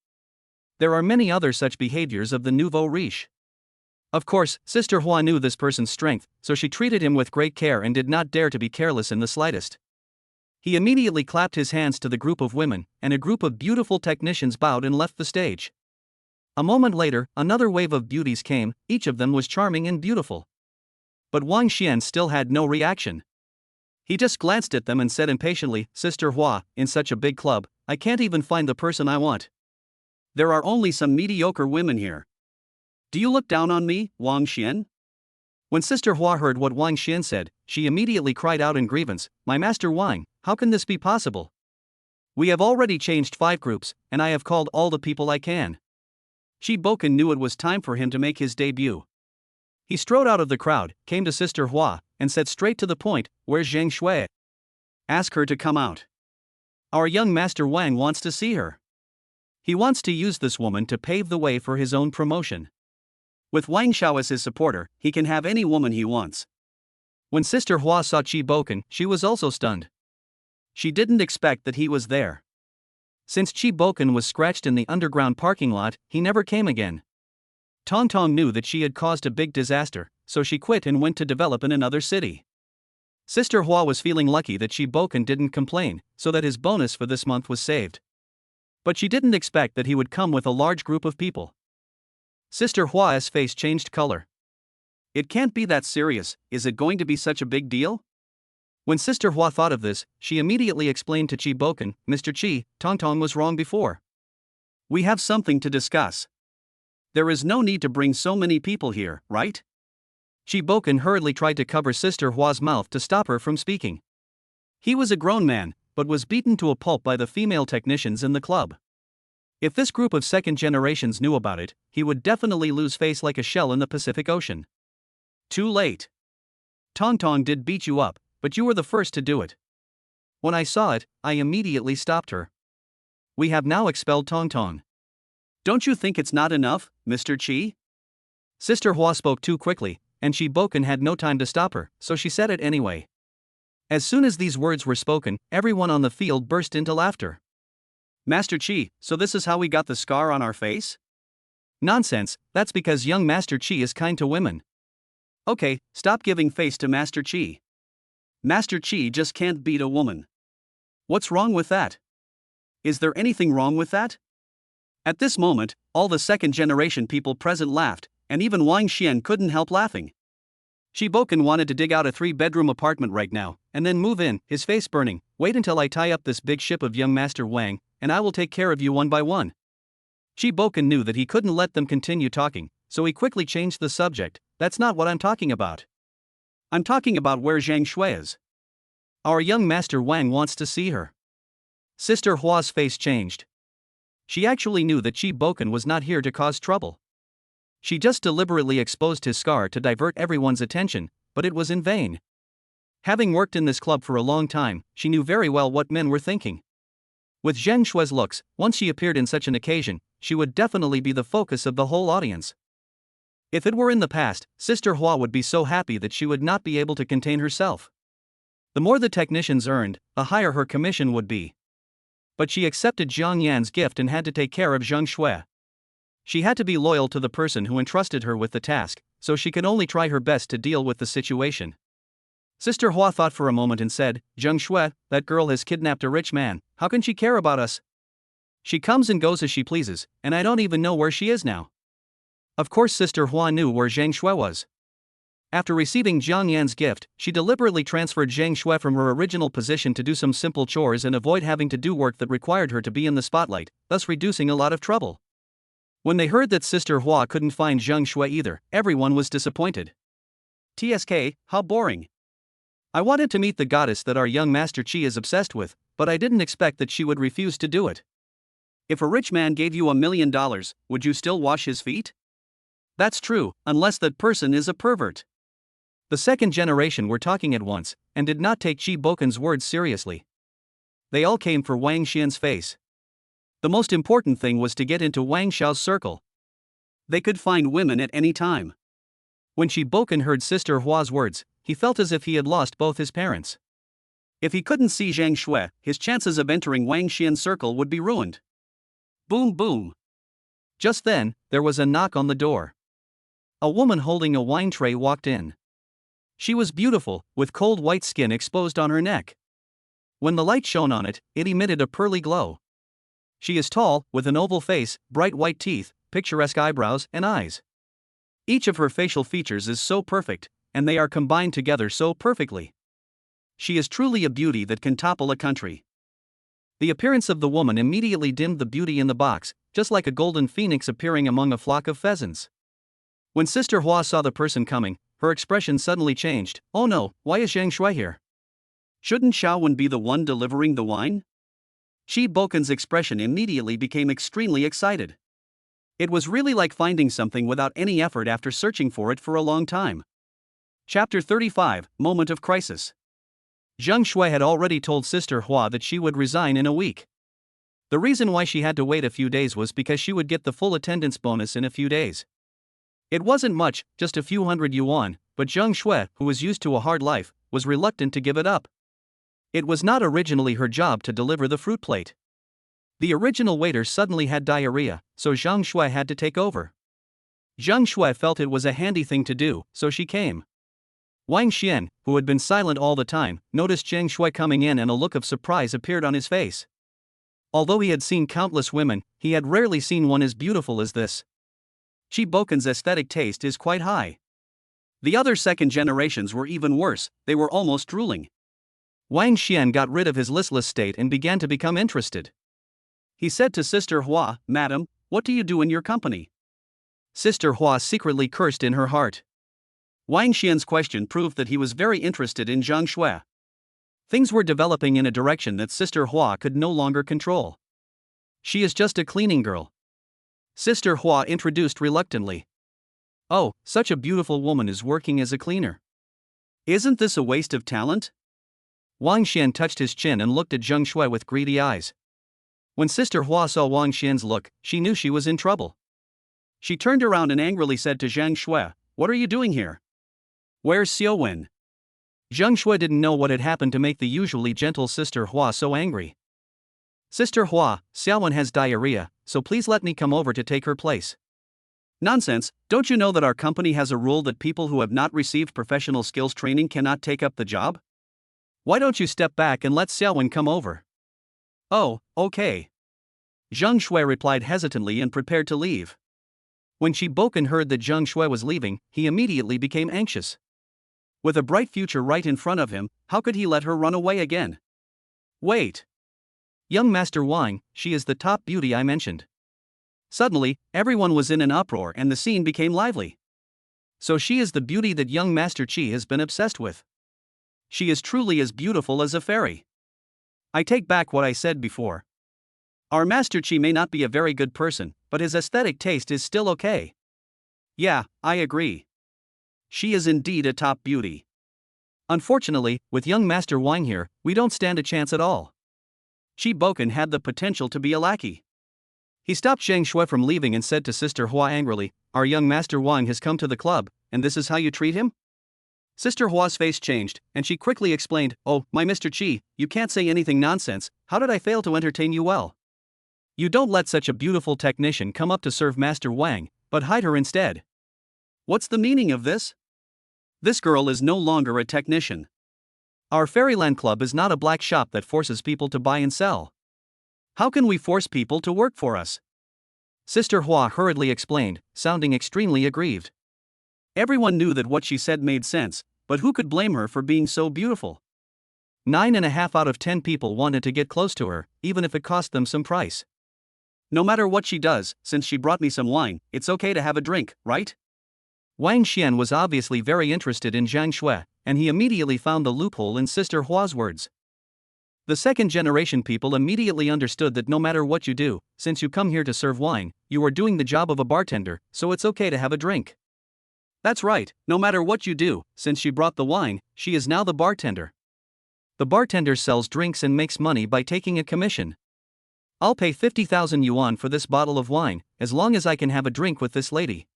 There are many other such behaviors of the nouveau riche. Of course, Sister Hua knew this person's strength, so she treated him with great care and did not dare to be careless in the slightest. He immediately clapped his hands to the group of women, and a group of beautiful technicians bowed and left the stage. A moment later, another wave of beauties came, each of them was charming and beautiful. But Wang Xian still had no reaction. He just glanced at them and said impatiently, "Sister Hua, in such a big club, I can't even find the person I want. There are only some mediocre women here. Do you look down on me, Wang Xian?" When Sister Hua heard what Wang Xian said, she immediately cried out in grievance, "My Master Wang, how can this be possible? We have already changed 5 groups, and I have called all the people I can." Qi Boken knew it was time for him to make his debut. He strode out of the crowd, came to Sister Hua, and said straight to the point, "Where's Jang Shu? Ask her to come out. Our young Master Wang wants to see her. He wants to use this woman to pave the way for his own promotion. With Wang Xiao as his supporter, he can have any woman he wants." When Sister Hua saw Qi Boken, she was also stunned. She didn't expect that he was there. Since Qi Boken was scratched in the underground parking lot, he never came again. Tong Tong knew that she had caused a big disaster, so she quit and went to develop in another city. Sister Hua was feeling lucky that Qi Boken didn't complain, so that his bonus for this month was saved. But she didn't expect that he would come with a large group of people. Sister Hua's face changed color. "It can't be that serious, is it going to be such a big deal?" When Sister Hua thought of this, she immediately explained to Qi Boken, "Mr. Qi, Tong Tong was wrong before. We have something to discuss. There is no need to bring so many people here, right?" Qi Boken hurriedly tried to cover Sister Hua's mouth to stop her from speaking. He was a grown man, but was beaten to a pulp by the female technicians in the club. If this group of second generations knew about it, he would definitely lose face like a shell in the Pacific Ocean. "Too late. Tong Tong did beat you up, but you were the first to do it. When I saw it, I immediately stopped her. We have now expelled Tong Tong. Don't you think it's not enough, Mr. Qi?" Sister Hua spoke too quickly, and Qi Boken had no time to stop her, so she said it anyway. As soon as these words were spoken, everyone on the field burst into laughter. "Master Qi, so this is how we got the scar on our face?" "Nonsense, that's because young Master Qi is kind to women." "Okay, stop giving face to Master Qi. Master Qi just can't beat a woman. What's wrong with that? Is there anything wrong with that?" At this moment, all the second generation people present laughed, and even Wang Xian couldn't help laughing. Qi Boken wanted to dig out a 3-bedroom apartment right now, and then move in, his face burning. "Wait until I tie up this big ship of young Master Wang, and I will take care of you one by one." Qi Boken knew that he couldn't let them continue talking, so he quickly changed the subject. "That's not what I'm talking about. I'm talking about where Jang Shu is. Our young Master Wang wants to see her." Sister Hua's face changed. She actually knew that Chi Boken was not here to cause trouble. She just deliberately exposed his scar to divert everyone's attention, but it was in vain. Having worked in this club for a long time, she knew very well what men were thinking. With Zhang Shue's looks, once she appeared in such an occasion, she would definitely be the focus of the whole audience. If it were in the past, Sister Hua would be so happy that she would not be able to contain herself. The more the technicians earned, the higher her commission would be. But she accepted Zhang Yan's gift and had to take care of Zhang Shui. She had to be loyal to the person who entrusted her with the task, so she could only try her best to deal with the situation. Sister Hua thought for a moment and said, "Zhang Shui, that girl has kidnapped a rich man, how can she care about us? She comes and goes as she pleases, and I don't even know where she is now." Of course Sister Hua knew where Zhang Shui was. After receiving Zhang Yan's gift, she deliberately transferred Zhang Shui from her original position to do some simple chores and avoid having to do work that required her to be in the spotlight, thus reducing a lot of trouble. When they heard that Sister Hua couldn't find Zhang Shui either, everyone was disappointed. "TSK, how boring. I wanted to meet the goddess that our young Master Qi is obsessed with, but I didn't expect that she would refuse to do it." If a rich man gave you $1 million, would you still wash his feet? That's true, unless that person is a pervert. The second generation were talking at once, and did not take Chi Boken's words seriously. They all came for Wang Xian's face. The most important thing was to get into Wang Xiao's circle. They could find women at any time. When Chi Boken heard Sister Hua's words, he felt as if he had lost both his parents. If he couldn't see Zhang Shui, his chances of entering Wang Xian's circle would be ruined. Boom boom. Just then, there was a knock on the door. A woman holding a wine tray walked in. She was beautiful, with cold white skin exposed on her neck. When the light shone on it, it emitted a pearly glow. She is tall, with an oval face, bright white teeth, picturesque eyebrows, and eyes. Each of her facial features is so perfect, and they are combined together so perfectly. She is truly a beauty that can topple a country. The appearance of the woman immediately dimmed the beauty in the box, just like a golden phoenix appearing among a flock of pheasants. When Sister Hua saw the person coming, her expression suddenly changed. "Oh no, why is Zhang Shui here? Shouldn't Xiaowen be the one delivering the wine?" Chi Boken's expression immediately became extremely excited. It was really like finding something without any effort after searching for it for a long time. Chapter 35, Moment of Crisis. Zhang Shui had already told Sister Hua that she would resign in a week. The reason why she had to wait a few days was because she would get the full attendance bonus in a few days. It wasn't much, just a few hundred yuan, but Zhang Shui, who was used to a hard life, was reluctant to give it up. It was not originally her job to deliver the fruit plate. The original waiter suddenly had diarrhea, so Zhang Shui had to take over. Zhang Shui felt it was a handy thing to do, so she came. Wang Xian, who had been silent all the time, noticed Zhang Shui coming in and a look of surprise appeared on his face. Although he had seen countless women, he had rarely seen one as beautiful as this. Chi Boken's aesthetic taste is quite high. The other second generations were even worse, they were almost drooling. Wang Xian got rid of his listless state and began to become interested. He said to Sister Hua, "Madam, what do you do in your company?" Sister Hua secretly cursed in her heart. Wang Xian's question proved that he was very interested in Zhang Shui. Things were developing in a direction that Sister Hua could no longer control. "She is just a cleaning girl," Sister Hua introduced reluctantly. "Oh, such a beautiful woman is working as a cleaner. Isn't this a waste of talent?" Wang Xian touched his chin and looked at Zhang Shui with greedy eyes. When Sister Hua saw Wang Xian's look, she knew she was in trouble. She turned around and angrily said to Zhang Shui, "What are you doing here? Where's Xiaowen?" Zhang Shui didn't know what had happened to make the usually gentle Sister Hua so angry. "Sister Hua, Xiaowen has diarrhea, so please let me come over to take her place." "Nonsense, don't you know that our company has a rule that people who have not received professional skills training cannot take up the job? Why don't you step back and let Xiaowen come over?" "Oh, okay." Zhang Shui replied hesitantly and prepared to leave. When Chi Boken heard that Zhang Shui was leaving, he immediately became anxious. With a bright future right in front of him, how could he let her run away again? "Wait. Young Master Wang, she is the top beauty I mentioned." Suddenly, everyone was in an uproar and the scene became lively. "So she is the beauty that young Master Qi has been obsessed with. She is truly as beautiful as a fairy. I take back what I said before. Our Master Chi may not be a very good person, but his aesthetic taste is still okay. Yeah, I agree. She is indeed a top beauty. Unfortunately, with young Master Wang here, we don't stand a chance at all. Chi Boken had the potential to be a lackey. He stopped Zhang Shui from leaving and said to Sister Hua angrily, "Our young Master Wang has come to the club, and this is how you treat him?" Sister Hua's face changed, and she quickly explained, "Oh, my Mr. Chi, you can't say anything nonsense. How did I fail to entertain you well? You don't let such a beautiful technician come up to serve Master Wang, but hide her instead. What's the meaning of this? This girl is no longer a technician. Our Fairyland Club is not a black shop that forces people to buy and sell. How can we force people to work for us?" Sister Hua hurriedly explained, sounding extremely aggrieved. Everyone knew that what she said made sense, but who could blame her for being so beautiful? 9.5 out of 10 people wanted to get close to her, even if it cost them some price. No matter what she does, since she brought me some wine, it's okay to have a drink, right? Wang Xian was obviously very interested in Zhang Shui, and he immediately found the loophole in Sister Hua's words. The second-generation people immediately understood that no matter what you do, since you come here to serve wine, you are doing the job of a bartender, so it's okay to have a drink. That's right, no matter what you do, since she brought the wine, she is now the bartender. The bartender sells drinks and makes money by taking a commission. I'll pay 50,000 yuan for this bottle of wine, as long as I can have a drink with this lady.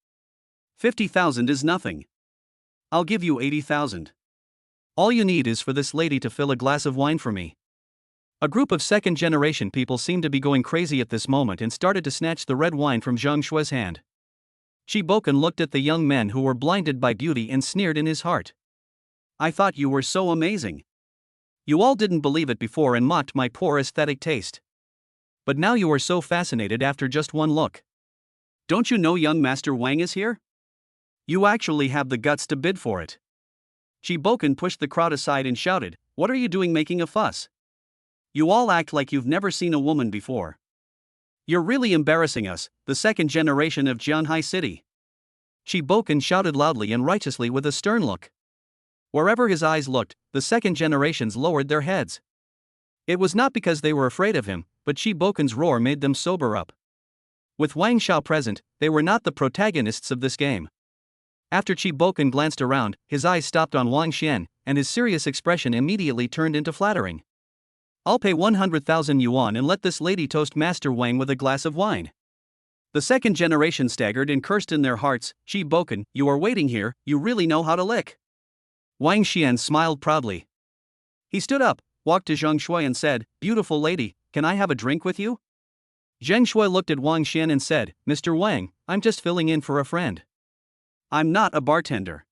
50,000 is nothing. I'll give you 80,000. All you need is for this lady to fill a glass of wine for me. A group of second-generation people seemed to be going crazy at this moment and started to snatch the red wine from Zhang Shui's hand. Chi Boken looked at the young men who were blinded by beauty and sneered in his heart. I thought you were so amazing. You all didn't believe it before and mocked my poor aesthetic taste. But now you are so fascinated after just one look. Don't you know young Master Wang is here? You actually have the guts to bid for it. Chi Boken pushed the crowd aside and shouted, "What are you doing making a fuss? You all act like you've never seen a woman before. You're really embarrassing us, the second generation of Jianhai City." Chi Boken shouted loudly and righteously with a stern look. Wherever his eyes looked, the second generations lowered their heads. It was not because they were afraid of him, but Chi Boken's roar made them sober up. With Wang Xiao present, they were not the protagonists of this game. After Chi Boken glanced around, his eyes stopped on Wang Xian, and his serious expression immediately turned into flattering. I'll pay 100,000 yuan and let this lady toast Master Wang with a glass of wine. The second generation staggered and cursed in their hearts, Chi Boken, you are waiting here, you really know how to lick. Wang Xian smiled proudly. He stood up, walked to Zhang Shui and said, "Beautiful lady, can I have a drink with you?" Zhang Shui looked at Wang Xian and said, "Mr. Wang, I'm just filling in for a friend. I'm not a bartender."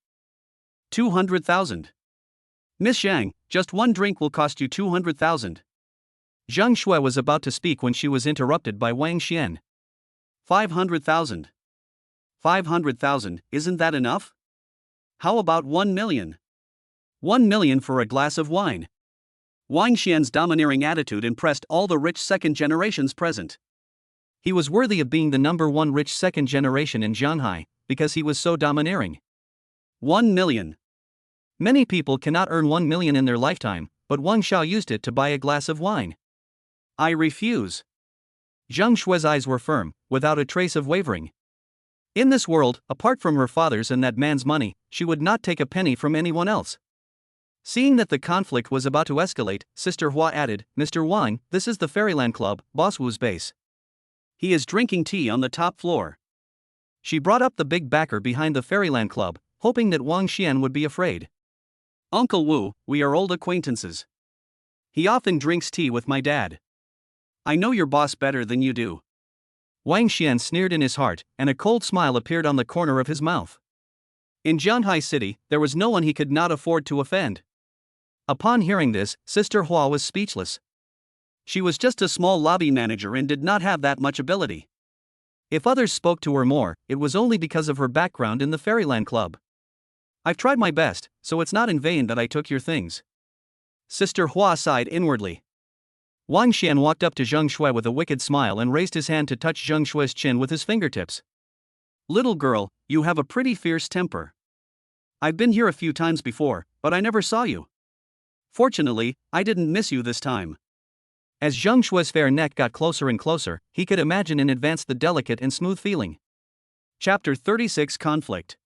200,000. Miss Zhang, just one drink will cost you 200,000. Zhang Shui was about to speak when she was interrupted by Wang Xian. 500,000. 500,000, isn't that enough? How about 1 million? 1 million for a glass of wine. Wang Xian's domineering attitude impressed all the rich second generations present. He was worthy of being the number one rich second generation in Jianhai, because he was so domineering. 1 million. Many people cannot earn 1 million in their lifetime, but Wang Xiao used it to buy a glass of wine. I refuse. Zhang Shui's eyes were firm, without a trace of wavering. In this world, apart from her father's and that man's money, she would not take a penny from anyone else. Seeing that the conflict was about to escalate, Sister Hua added, "Mr. Wang, this is the Fairyland Club, Boss Wu's base. He is drinking tea on the top floor." She brought up the big backer behind the Fairyland Club, hoping that Wang Xian would be afraid. "Uncle Wu, we are old acquaintances. He often drinks tea with my dad. I know your boss better than you do." Wang Xian sneered in his heart, and a cold smile appeared on the corner of his mouth. In Jianhai City, there was no one he could not afford to offend. Upon hearing this, Sister Hua was speechless. She was just a small lobby manager and did not have that much ability. If others spoke to her more, it was only because of her background in the Fairyland Club. I've tried my best, so it's not in vain that I took your things. Sister Hua sighed inwardly. Wang Xian walked up to Zhang Shui with a wicked smile and raised his hand to touch Zhang Shui's chin with his fingertips. "Little girl, you have a pretty fierce temper. I've been here a few times before, but I never saw you. Fortunately, I didn't miss you this time." As Zhang Shui's fair neck got closer and closer, he could imagine in advance the delicate and smooth feeling. Chapter 36 Conflict.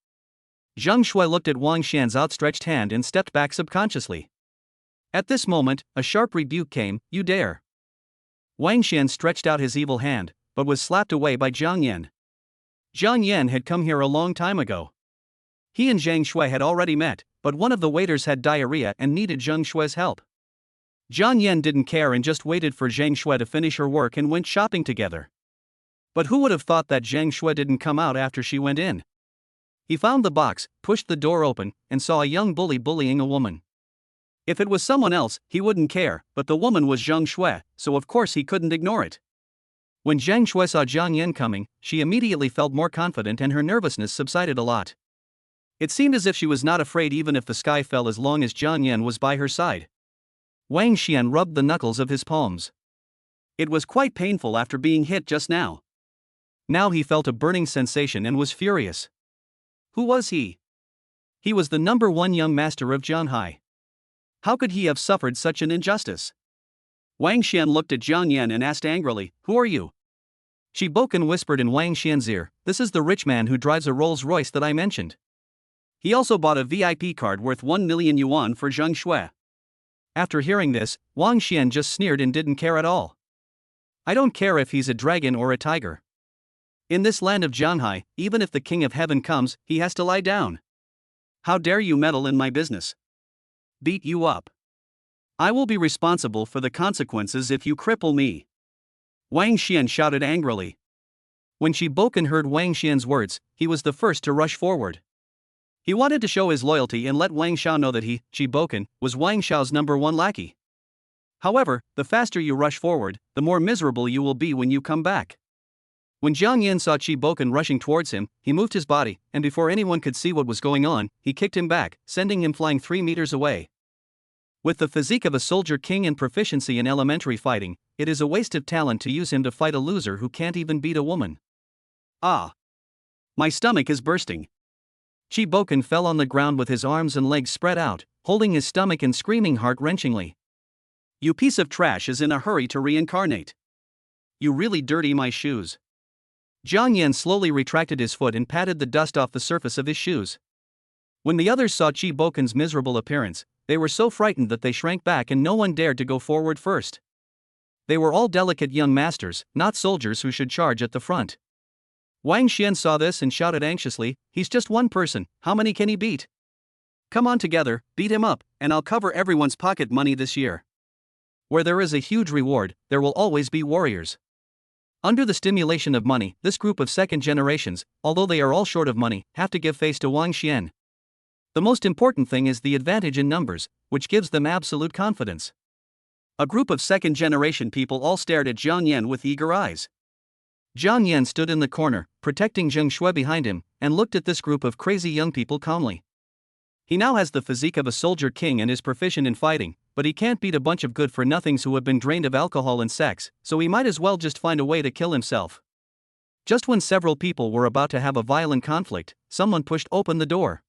Zhang Shui looked at Wang Xian's outstretched hand and stepped back subconsciously. At this moment, a sharp rebuke came, "You dare." Wang Xian stretched out his evil hand, but was slapped away by Jiang Yan. Jiang Yan had come here a long time ago. He and Zhang Shui had already met, but one of the waiters had diarrhea and needed Zhang Shui's help. Jiang Yan didn't care and just waited for Zhang Shui to finish her work and went shopping together. But who would have thought that Zhang Shui didn't come out after she went in? He found the box, pushed the door open, and saw a young bully bullying a woman. If it was someone else, he wouldn't care, but the woman was Zhang Shui, so of course he couldn't ignore it. When Zhang Shui saw Jiang Yan coming, she immediately felt more confident and her nervousness subsided a lot. It seemed as if she was not afraid even if the sky fell as long as Jiang Yan was by her side. Wang Xian rubbed the knuckles of his palms. It was quite painful after being hit just now. Now he felt a burning sensation and was furious. Who was he? He was the #1 young master of Jianhai. How could he have suffered such an injustice? Wang Xian looked at Jiang Yan and asked angrily, "Who are you?" Shi Boken whispered in Wang Xian's ear, "This is the rich man who drives a Rolls-Royce that I mentioned. He also bought a VIP card worth 1 million yuan for Zhang Shui." After hearing this, Wang Xian just sneered and didn't care at all. "I don't care if he's a dragon or a tiger. In this land of Jianhai, even if the king of heaven comes, he has to lie down. How dare you meddle in my business? Beat you up. I will be responsible for the consequences if you cripple me." Wang Xian shouted angrily. When Shi Boken heard Wang Xian's words, he was the first to rush forward. He wanted to show his loyalty and let Wang Xiao know that he, Shi Boken, was Wang Xiao's #1 lackey. However, the faster you rush forward, the more miserable you will be when you come back. When Jiang Yan saw Shi Boken rushing towards him, he moved his body, and before anyone could see what was going on, he kicked him back, sending him flying 3 meters away. With the physique of a soldier king and proficiency in elementary fighting, it is a waste of talent to use him to fight a loser who can't even beat a woman. Ah! My stomach is bursting. Shi Boken fell on the ground with his arms and legs spread out, holding his stomach and screaming heart-wrenchingly. "You piece of trash is in a hurry to reincarnate. You really dirty my shoes." Jiang Yan slowly retracted his foot and patted the dust off the surface of his shoes. When the others saw Shi Boken's miserable appearance, they were so frightened that they shrank back and no one dared to go forward first. They were all delicate young masters, not soldiers who should charge at the front. Wang Xian saw this and shouted anxiously, "He's just one person, how many can he beat? Come on together, beat him up, and I'll cover everyone's pocket money this year." Where there is a huge reward, there will always be warriors. Under the stimulation of money, this group of second generations, although they are all short of money, have to give face to Wang Xian. The most important thing is the advantage in numbers, which gives them absolute confidence. A group of second generation people all stared at Jiang Yan with eager eyes. Jiang Yan stood in the corner, protecting Zhang Shui behind him, and looked at this group of crazy young people calmly. He now has the physique of a soldier king and is proficient in fighting, but he can't beat a bunch of good-for-nothings who have been drained of alcohol and sex, so he might as well just find a way to kill himself. Just when several people were about to have a violent conflict, someone pushed open the door.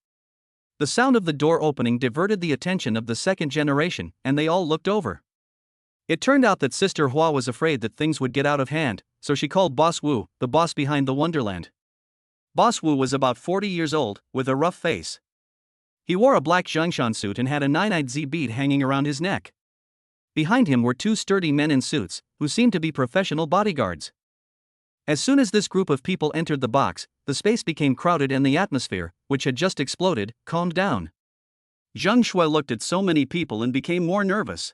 The sound of the door opening diverted the attention of the second generation, and they all looked over. It turned out that Sister Hua was afraid that things would get out of hand, so she called Boss Wu, the boss behind the Wonderland. Boss Wu was about 40 years old, with a rough face. He wore a black Zhangshan suit and had a 9-eyed Z bead hanging around his neck. Behind him were 2 sturdy men in suits, who seemed to be professional bodyguards. As soon as this group of people entered the box, the space became crowded and the atmosphere, which had just exploded, calmed down. Zhang Shui looked at so many people and became more nervous.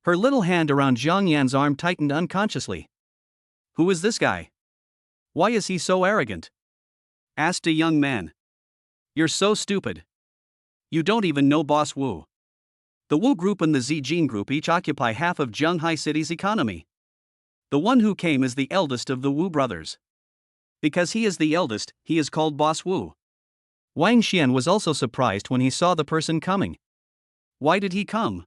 Her little hand around Jiang Yan's arm tightened unconsciously. "Who is this guy? Why is he so arrogant?" asked a young man. "You're so stupid. You don't even know Boss Wu. The Wu group and the Zijin group each occupy half of Zhanghai City's economy. The one who came is the eldest of the Wu brothers. Because he is the eldest, he is called Boss Wu." Wang Xian was also surprised when he saw the person coming. Why did he come?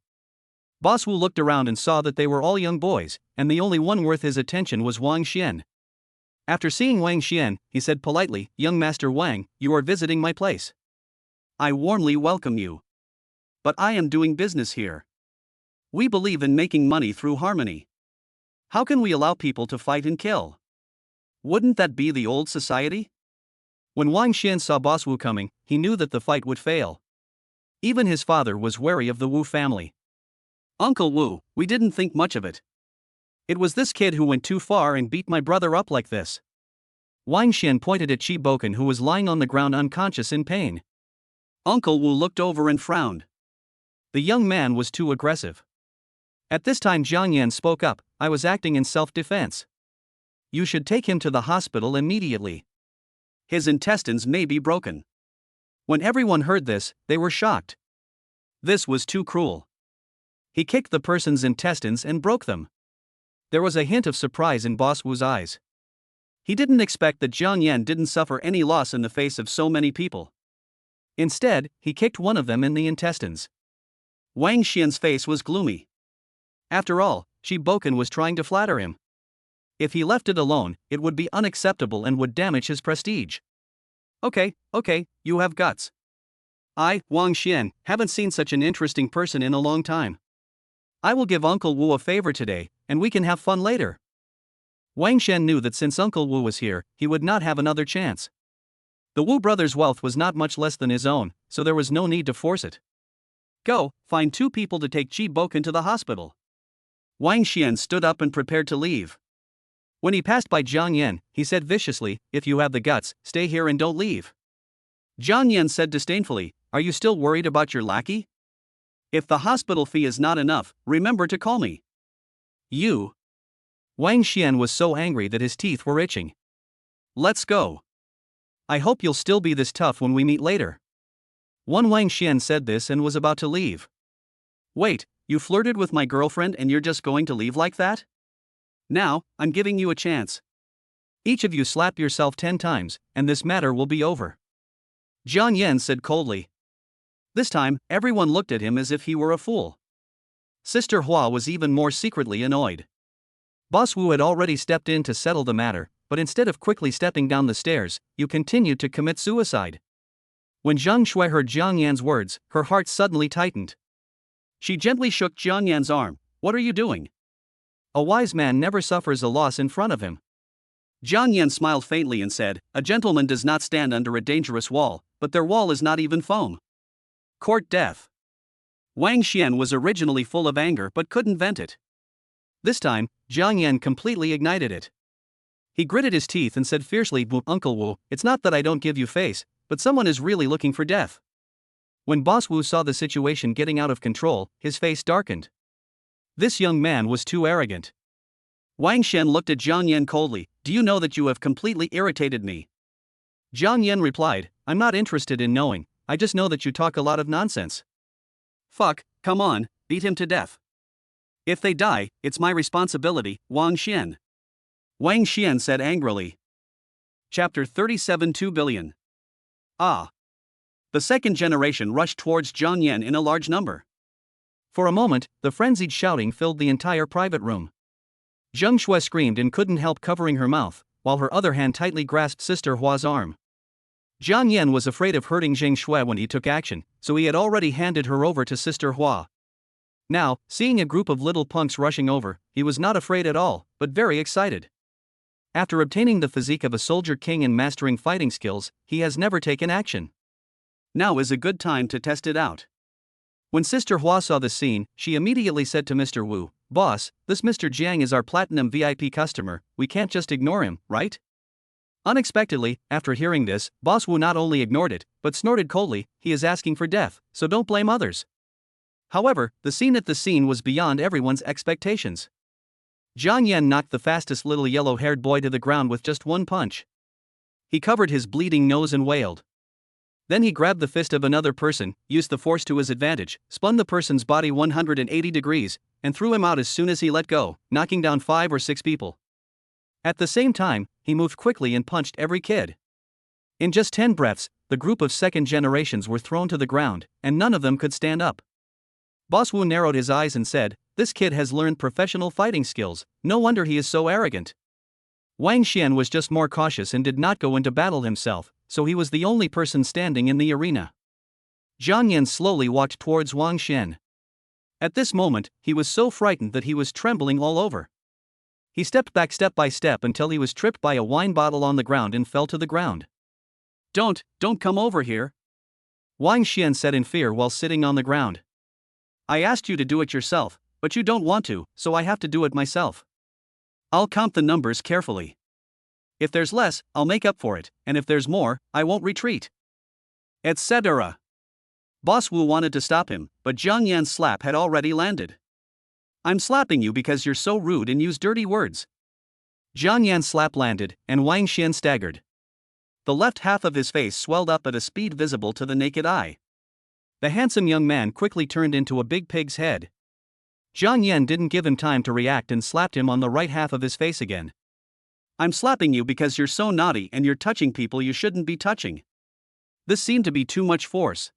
Boss Wu looked around and saw that they were all young boys, and the only one worth his attention was Wang Xian. After seeing Wang Xian, he said politely, "Young Master Wang, you are visiting my place. I warmly welcome you. But I am doing business here. We believe in making money through harmony. How can we allow people to fight and kill? Wouldn't that be the old society? When Wang Xian saw Boss Wu coming, he knew that the fight would fail. Even his father was wary of the Wu family. Uncle Wu, we didn't think much of it. It was this kid who went too far and beat my brother up like this. Wang Xian pointed at Qi Boken, who was lying on the ground unconscious in pain. Uncle Wu looked over and frowned. The young man was too aggressive. At this time Jiang Yan spoke up, I was acting in self-defense. You should take him to the hospital immediately. His intestines may be broken. When everyone heard this, they were shocked. This was too cruel. He kicked the person's intestines and broke them. There was a hint of surprise in Boss Wu's eyes. He didn't expect that Jiang Yan didn't suffer any loss in the face of so many people. Instead, he kicked one of them in the intestines. Wang Xian's face was gloomy. After all, Qi Boken was trying to flatter him. If he left it alone, it would be unacceptable and would damage his prestige. Okay, you have guts. I, Wang Xian, haven't seen such an interesting person in a long time. I will give Uncle Wu a favor today, and we can have fun later. Wang Xian knew that since Uncle Wu was here, he would not have another chance. The Wu brothers' wealth was not much less than his own, so there was no need to force it. Go, find 2 people to take Qi Boken to the hospital. Wang Xian stood up and prepared to leave. When he passed by Jiang Yan, he said viciously, if you have the guts, stay here and don't leave. Jiang Yan said disdainfully, are you still worried about your lackey? If the hospital fee is not enough, remember to call me. You. Wang Xian was so angry that his teeth were itching. Let's go. I hope you'll still be this tough when we meet later. Wang Xian said this and was about to leave. Wait, you flirted with my girlfriend and you're just going to leave like that? Now, I'm giving you a chance. Each of you slap yourself 10 times, and this matter will be over. Jiang Yan said coldly. This time, everyone looked at him as if he were a fool. Sister Hua was even more secretly annoyed. Boss Wu had already stepped in to settle the matter, but instead of quickly stepping down the stairs, you continued to commit suicide. When Zhang Shui heard Jiang Yan's words, her heart suddenly tightened. She gently shook Jiang Yan's arm. What are you doing? A wise man never suffers a loss in front of him. Jiang Yan smiled faintly and said, a gentleman does not stand under a dangerous wall, but their wall is not even foam. Court death. Wang Xian was originally full of anger but couldn't vent it. This time, Jiang Yan completely ignited it. He gritted his teeth and said fiercely, Uncle Wu, it's not that I don't give you face, but someone is really looking for death. When Boss Wu saw the situation getting out of control, his face darkened. This young man was too arrogant. Wang Xian looked at Jiang Yan coldly, do you know that you have completely irritated me? Jiang Yan replied, I'm not interested in knowing, I just know that you talk a lot of nonsense. Fuck, come on, beat him to death. If they die, it's my responsibility, Wang Xian. Wang Xian said angrily. Chapter 37 2 billion. Ah. The second generation rushed towards Jiang Yan in a large number. For a moment, the frenzied shouting filled the entire private room. Zhang Shui screamed and couldn't help covering her mouth, while her other hand tightly grasped Sister Hua's arm. Jiang Yan was afraid of hurting Zhang Shui when he took action, so he had already handed her over to Sister Hua. Now, seeing a group of little punks rushing over, he was not afraid at all, but very excited. After obtaining the physique of a soldier king and mastering fighting skills, he has never taken action. Now is a good time to test it out. When Sister Hua saw the scene, she immediately said to Mr. Wu, Boss, this Mr. Jiang is our platinum VIP customer, we can't just ignore him, right? Unexpectedly, after hearing this, Boss Wu not only ignored it, but snorted coldly, he is asking for death, so don't blame others. However, the scene was beyond everyone's expectations. Jiang Yan knocked the fastest little yellow-haired boy to the ground with just one punch. He covered his bleeding nose and wailed. Then he grabbed the fist of another person, used the force to his advantage, spun the person's body 180 degrees, and threw him out as soon as he let go, knocking down 5 or 6 people. At the same time, he moved quickly and punched every kid. In just 10 breaths, the group of second generations were thrown to the ground, and none of them could stand up. Boss Wu narrowed his eyes and said, this kid has learned professional fighting skills, no wonder he is so arrogant. Wang Xian was just more cautious and did not go into battle himself, so he was the only person standing in the arena. Jiang Yan slowly walked towards Wang Xian. At this moment, he was so frightened that he was trembling all over. He stepped back step by step until he was tripped by a wine bottle on the ground and fell to the ground. Don't come over here," Wang Xian said in fear while sitting on the ground. "I asked you to do it yourself, but you don't want to, so I have to do it myself. I'll count the numbers carefully. If there's less, I'll make up for it, and if there's more, I won't retreat," etc. Boss Wu wanted to stop him, but Jiang Yan's slap had already landed. "I'm slapping you because you're so rude and use dirty words." Jiang Yan's slap landed, and Wang Xian staggered. The left half of his face swelled up at a speed visible to the naked eye. The handsome young man quickly turned into a big pig's head. Jiang Yan didn't give him time to react and slapped him on the right half of his face again. "I'm slapping you because you're so naughty and you're touching people you shouldn't be touching." This seemed to be too much force.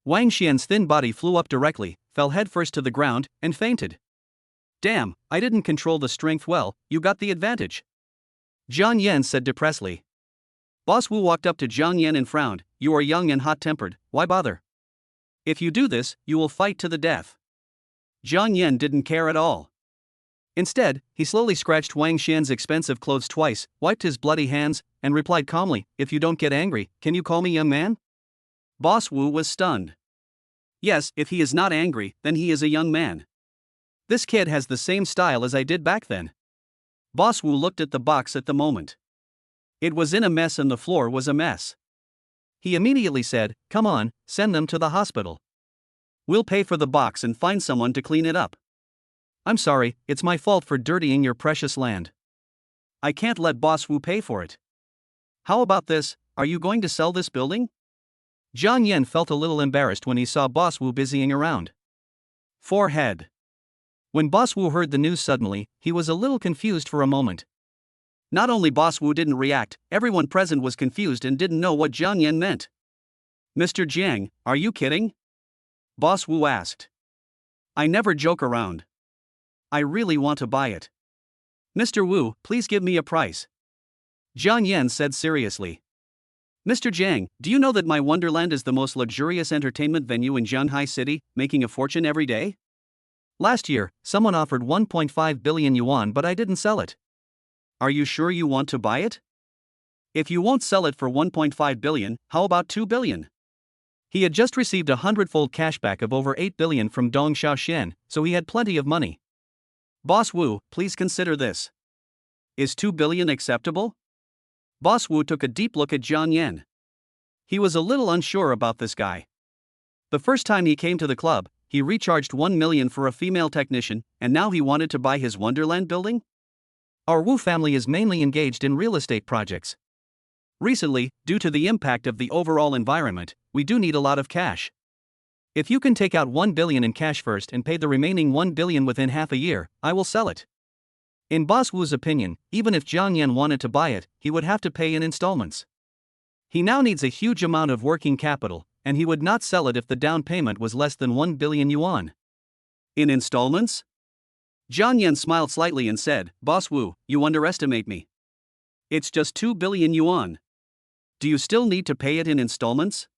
Wang Xian's thin body flew up directly, fell headfirst to the ground, and fainted. "Damn, I didn't control the strength well, you got the advantage," Jiang Yan said depressedly. Boss Wu walked up to Jiang Yan and frowned. "You are young and hot-tempered, why bother? If you do this, you will fight to the death." Jiang Yan didn't care at all. Instead, he slowly scratched Wang Xian's expensive clothes twice, wiped his bloody hands, and replied calmly, "If you don't get angry, can you call me young man?" Boss Wu was stunned. Yes, if he is not angry, then he is a young man. This kid has the same style as I did back then. Boss Wu looked at the box at the moment. It was in a mess and the floor was a mess. He immediately said, "Come on, send them to the hospital. We'll pay for the box and find someone to clean it up. I'm sorry, it's my fault for dirtying your precious land. I can't let Boss Wu pay for it. How about this, are you going to sell this building?" Jiang Yan felt a little embarrassed when he saw Boss Wu busying around. Forehead. When Boss Wu heard the news suddenly, he was a little confused for a moment. Not only Boss Wu didn't react, everyone present was confused and didn't know what Jiang Yan meant. "Mr. Jiang, are you kidding?" Boss Wu asked. "I never joke around. I really want to buy it. Mr. Wu, please give me a price," Jiang Yan said seriously. "Mr. Jiang, do you know that my Wonderland is the most luxurious entertainment venue in Shanghai City, making a fortune every day? Last year, someone offered 1.5 billion yuan but I didn't sell it. Are you sure you want to buy it? If you won't sell it for 1.5 billion, how about 2 billion? He had just received a 100-fold cashback of over 8 billion from Dong Xiaoxian, so he had plenty of money. "Boss Wu, please consider this. Is 2 billion acceptable?" Boss Wu took a deep look at Jiang Yan. He was a little unsure about this guy. The first time he came to the club, he recharged 1 million for a female technician, and now he wanted to buy his Wonderland building? Our Wu family is mainly engaged in real estate projects. Recently, due to the impact of the overall environment, we do need a lot of cash. If you can take out 1 billion in cash first and pay the remaining 1 billion within half a year, I will sell it. In Boss Wu's opinion, even if Jiang Yan wanted to buy it, he would have to pay in installments. He now needs a huge amount of working capital, and he would not sell it if the down payment was less than 1 billion yuan. In installments? Jiang Yan smiled slightly and said, "Boss Wu, you underestimate me. It's just 2 billion yuan. Do you still need to pay it in installments?"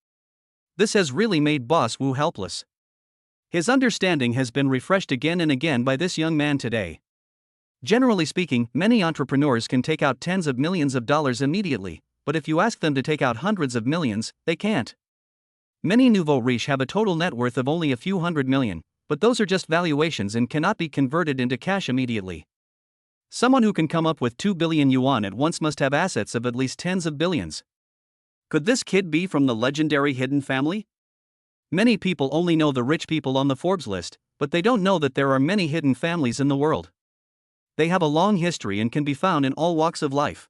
This has really made Boss Wu helpless. His understanding has been refreshed again and again by this young man today. Generally speaking, many entrepreneurs can take out tens of millions of dollars immediately, but if you ask them to take out hundreds of millions, they can't. Many nouveau riches have a total net worth of only a few hundred million, but those are just valuations and cannot be converted into cash immediately. Someone who can come up with 2 billion yuan at once must have assets of at least tens of billions. Could this kid be from the legendary hidden family? Many people only know the rich people on the Forbes list, but they don't know that there are many hidden families in the world. They have a long history and can be found in all walks of life.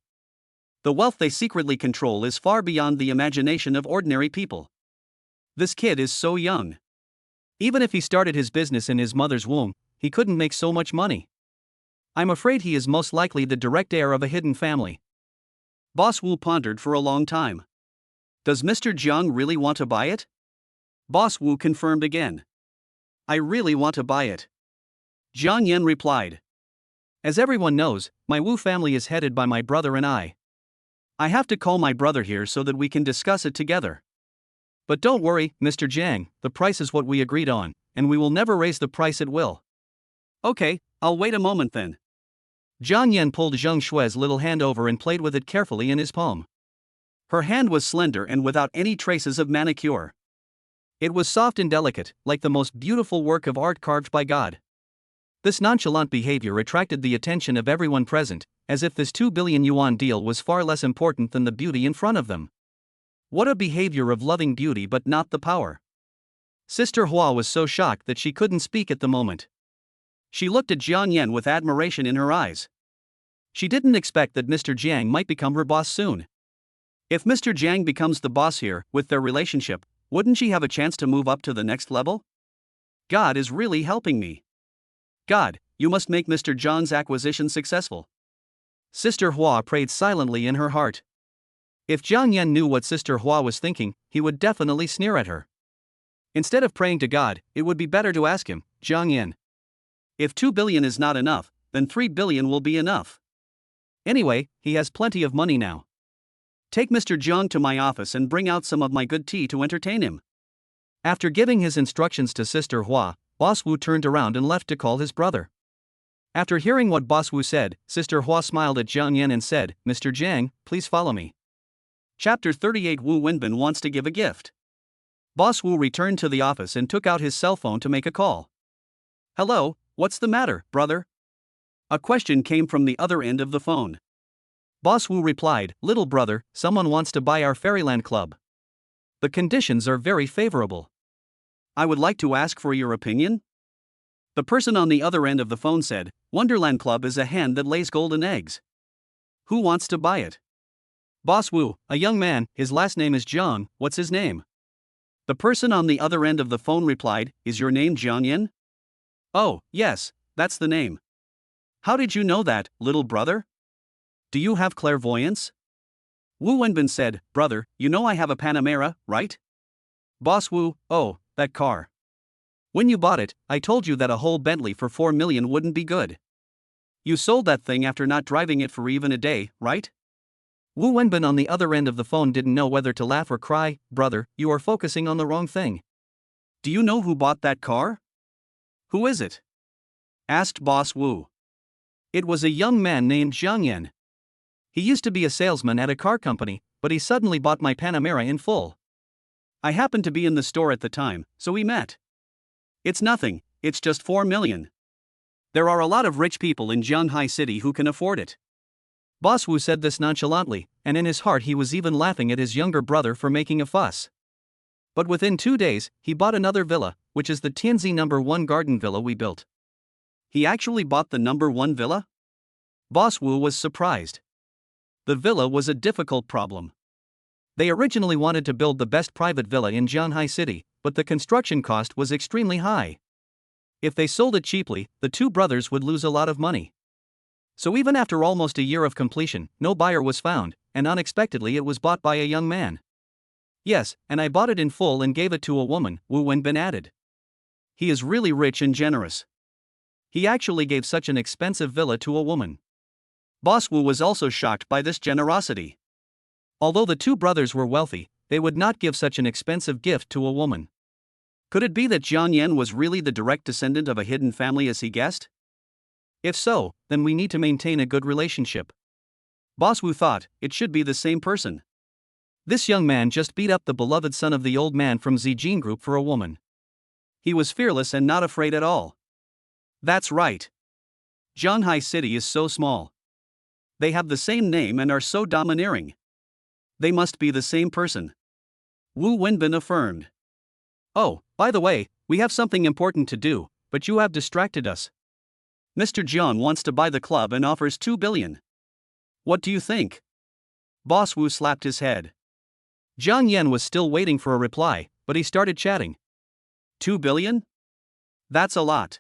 The wealth they secretly control is far beyond the imagination of ordinary people. This kid is so young. Even if he started his business in his mother's womb, he couldn't make so much money. I'm afraid he is most likely the direct heir of a hidden family. Boss Wu pondered for a long time. Does Mr. Jiang really want to buy it? Boss Wu confirmed again. I really want to buy it. Jiang Yan replied. As everyone knows, my Wu family is headed by my brother and I. I have to call my brother here so that we can discuss it together. But don't worry, Mr. Jiang, the price is what we agreed on, and we will never raise the price at will. Okay, I'll wait a moment then. Jiang Yan pulled Zheng Shui's little hand over and played with it carefully in his palm. Her hand was slender and without any traces of manicure. It was soft and delicate, like the most beautiful work of art carved by God. This nonchalant behavior attracted the attention of everyone present, as if this 2 billion yuan deal was far less important than the beauty in front of them. What a behavior of loving beauty but not the power. Sister Hua was so shocked that she couldn't speak at the moment. She looked at Jiang Yan with admiration in her eyes. She didn't expect that Mr. Jiang might become her boss soon. If Mr. Jiang becomes the boss here, with their relationship, wouldn't she have a chance to move up to the next level? God is really helping me. God, you must make Mr. Jiang's acquisition successful. Sister Hua prayed silently in her heart. If Jiang Yan knew what Sister Hua was thinking, he would definitely sneer at her. Instead of praying to God, it would be better to ask him, Jiang Yan. If 2 billion is not enough, then 3 billion will be enough. Anyway, he has plenty of money now. Take Mr. Jiang to my office and bring out some of my good tea to entertain him. After giving his instructions to Sister Hua, Boss Wu turned around and left to call his brother. After hearing what Boss Wu said, Sister Hua smiled at Jiang Yan and said, Mr. Jiang, please follow me. Chapter 38 Wu Wenbin wants to give a gift. Boss Wu returned to the office and took out his cell phone to make a call. Hello, what's the matter, brother? A question came from the other end of the phone. Boss Wu replied, Little brother, someone wants to buy our Fairyland Club. The conditions are very favorable. I would like to ask for your opinion. The person on the other end of the phone said, Wonderland Club is a hen that lays golden eggs. Who wants to buy it? Boss Wu, a young man, his last name is Jiang, what's his name? The person on the other end of the phone replied, Is your name Jiang Yan? Oh, yes, that's the name. How did you know that, little brother? Do you have clairvoyance? Wu Wenbin said, Brother, you know I have a Panamera, right? Boss Wu, oh, that car. When you bought it, I told you that a whole Bentley for 4 million wouldn't be good. You sold that thing after not driving it for even a day, right? Wu Wenbin on the other end of the phone didn't know whether to laugh or cry. Brother, you are focusing on the wrong thing. Do you know who bought that car? Who is it? Asked Boss Wu. It was a young man named Jiang Yan. He used to be a salesman at a car company, but he suddenly bought my Panamera in full. I happened to be in the store at the time, so we met. It's nothing, it's just 4 million. There are a lot of rich people in Jianghai City who can afford it. Boss Wu said this nonchalantly, and in his heart he was even laughing at his younger brother for making a fuss. But within 2 days, he bought another villa, which is the Tianzi No. 1 garden villa we built. He actually bought the No. 1 villa? Boss Wu was surprised. The villa was a difficult problem. They originally wanted to build the best private villa in Jianghai City, but the construction cost was extremely high. If they sold it cheaply, the two brothers would lose a lot of money. So even after almost a year of completion, no buyer was found, and unexpectedly it was bought by a young man. Yes, and I bought it in full and gave it to a woman, Wu Wenbin added. He is really rich and generous. He actually gave such an expensive villa to a woman. Boss Wu was also shocked by this generosity. Although the two brothers were wealthy, they would not give such an expensive gift to a woman. Could it be that Jiang Yan was really the direct descendant of a hidden family as he guessed? If so, then we need to maintain a good relationship. Boss Wu thought, it should be the same person. This young man just beat up the beloved son of the old man from Zijin Group for a woman. He was fearless and not afraid at all. That's right. Jianghai City is so small. They have the same name and are so domineering. They must be the same person. Wu Wenbin affirmed. Oh, by the way, we have something important to do, but you have distracted us. Mr. Jiang wants to buy the club and offers 2 billion. What do you think? Boss Wu slapped his head. Jiang Yan was still waiting for a reply, but he started chatting. 2 billion? That's a lot.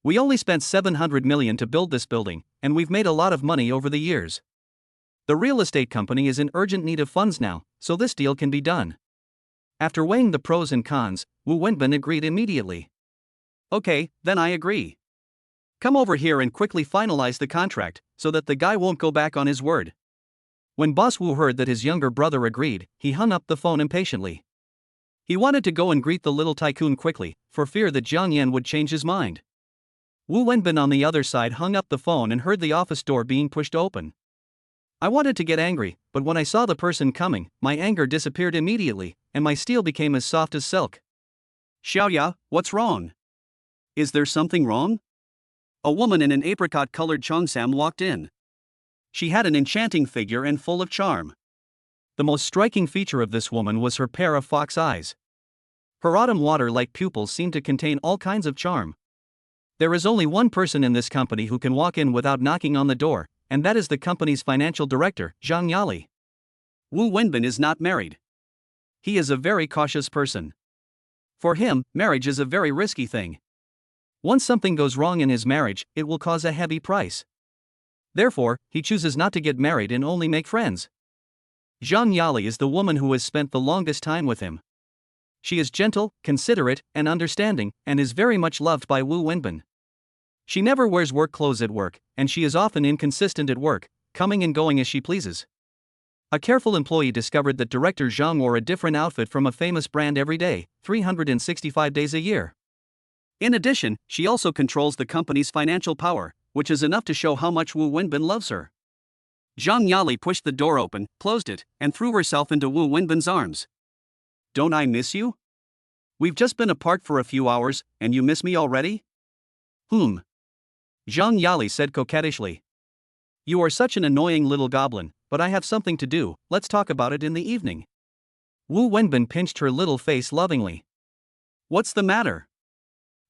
We only spent 700 million to build this building, and we've made a lot of money over the years. The real estate company is in urgent need of funds now, so this deal can be done. After weighing the pros and cons, Wu Wenbin agreed immediately. Okay, then I agree. Come over here and quickly finalize the contract, so that the guy won't go back on his word. When Boss Wu heard that his younger brother agreed, he hung up the phone impatiently. He wanted to go and greet the little tycoon quickly, for fear that Jiang Yan would change his mind. Wu Wenbin on the other side hung up the phone and heard the office door being pushed open. I wanted to get angry, but when I saw the person coming, my anger disappeared immediately, and my steel became as soft as silk. Xiaoya, what's wrong? Is there something wrong? A woman in an apricot-colored cheongsam walked in. She had an enchanting figure and full of charm. The most striking feature of this woman was her pair of fox eyes. Her autumn water-like pupils seemed to contain all kinds of charm. There is only one person in this company who can walk in without knocking on the door, and that is the company's financial director, Zhang Yali. Wu Wenbin is not married. He is a very cautious person. For him, marriage is a very risky thing. Once something goes wrong in his marriage, it will cause a heavy price. Therefore, he chooses not to get married and only make friends. Zhang Yali is the woman who has spent the longest time with him. She is gentle, considerate, and understanding, and is very much loved by Wu Wenbin. She never wears work clothes at work, and she is often inconsistent at work, coming and going as she pleases. A careful employee discovered that Director Zhang wore a different outfit from a famous brand every day, 365 days a year. In addition, she also controls the company's financial power, which is enough to show how much Wu Wenbin loves her. Zhang Yali pushed the door open, closed it, and threw herself into Wu Wenbin's arms. Don't I miss you? We've just been apart for a few hours, and you miss me already? Zhang Yali said coquettishly. You are such an annoying little goblin, but I have something to do, let's talk about it in the evening. Wu Wenbin pinched her little face lovingly. What's the matter?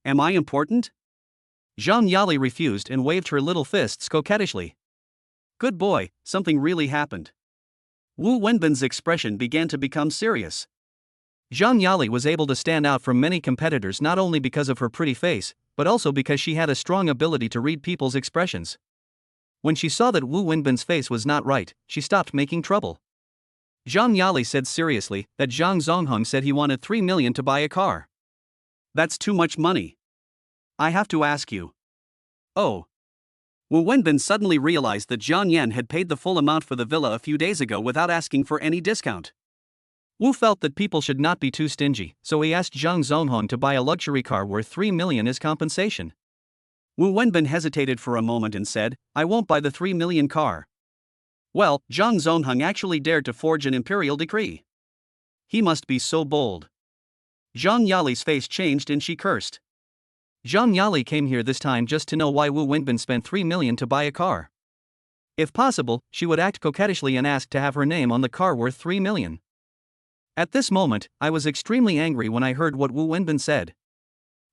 Am I important? Zhang Yali refused and waved her little fists coquettishly. Good boy, something really happened. Wu Wenbin's expression began to become serious. Zhang Yali was able to stand out from many competitors not only because of her pretty face, but also because she had a strong ability to read people's expressions. When she saw that Wu Wenbin's face was not right, she stopped making trouble. Zhang Yali said seriously that Zhang Zongheng said he wanted 3 million to buy a car. That's too much money. I have to ask you. Oh. Wu Wenbin suddenly realized that Jiang Yan had paid the full amount for the villa a few days ago without asking for any discount. Wu felt that people should not be too stingy, so he asked Zhang Zongheng to buy a luxury car worth 3 million as compensation. Wu Wenbin hesitated for a moment and said, I won't buy the 3 million car. Well, Zhang Zongheng actually dared to forge an imperial decree. He must be so bold. Zhang Yali's face changed and she cursed. Zhang Yali came here this time just to know why Wu Wenbin spent 3 million to buy a car. If possible, she would act coquettishly and ask to have her name on the car worth 3 million. At this moment, I was extremely angry when I heard what Wu Wenbin said.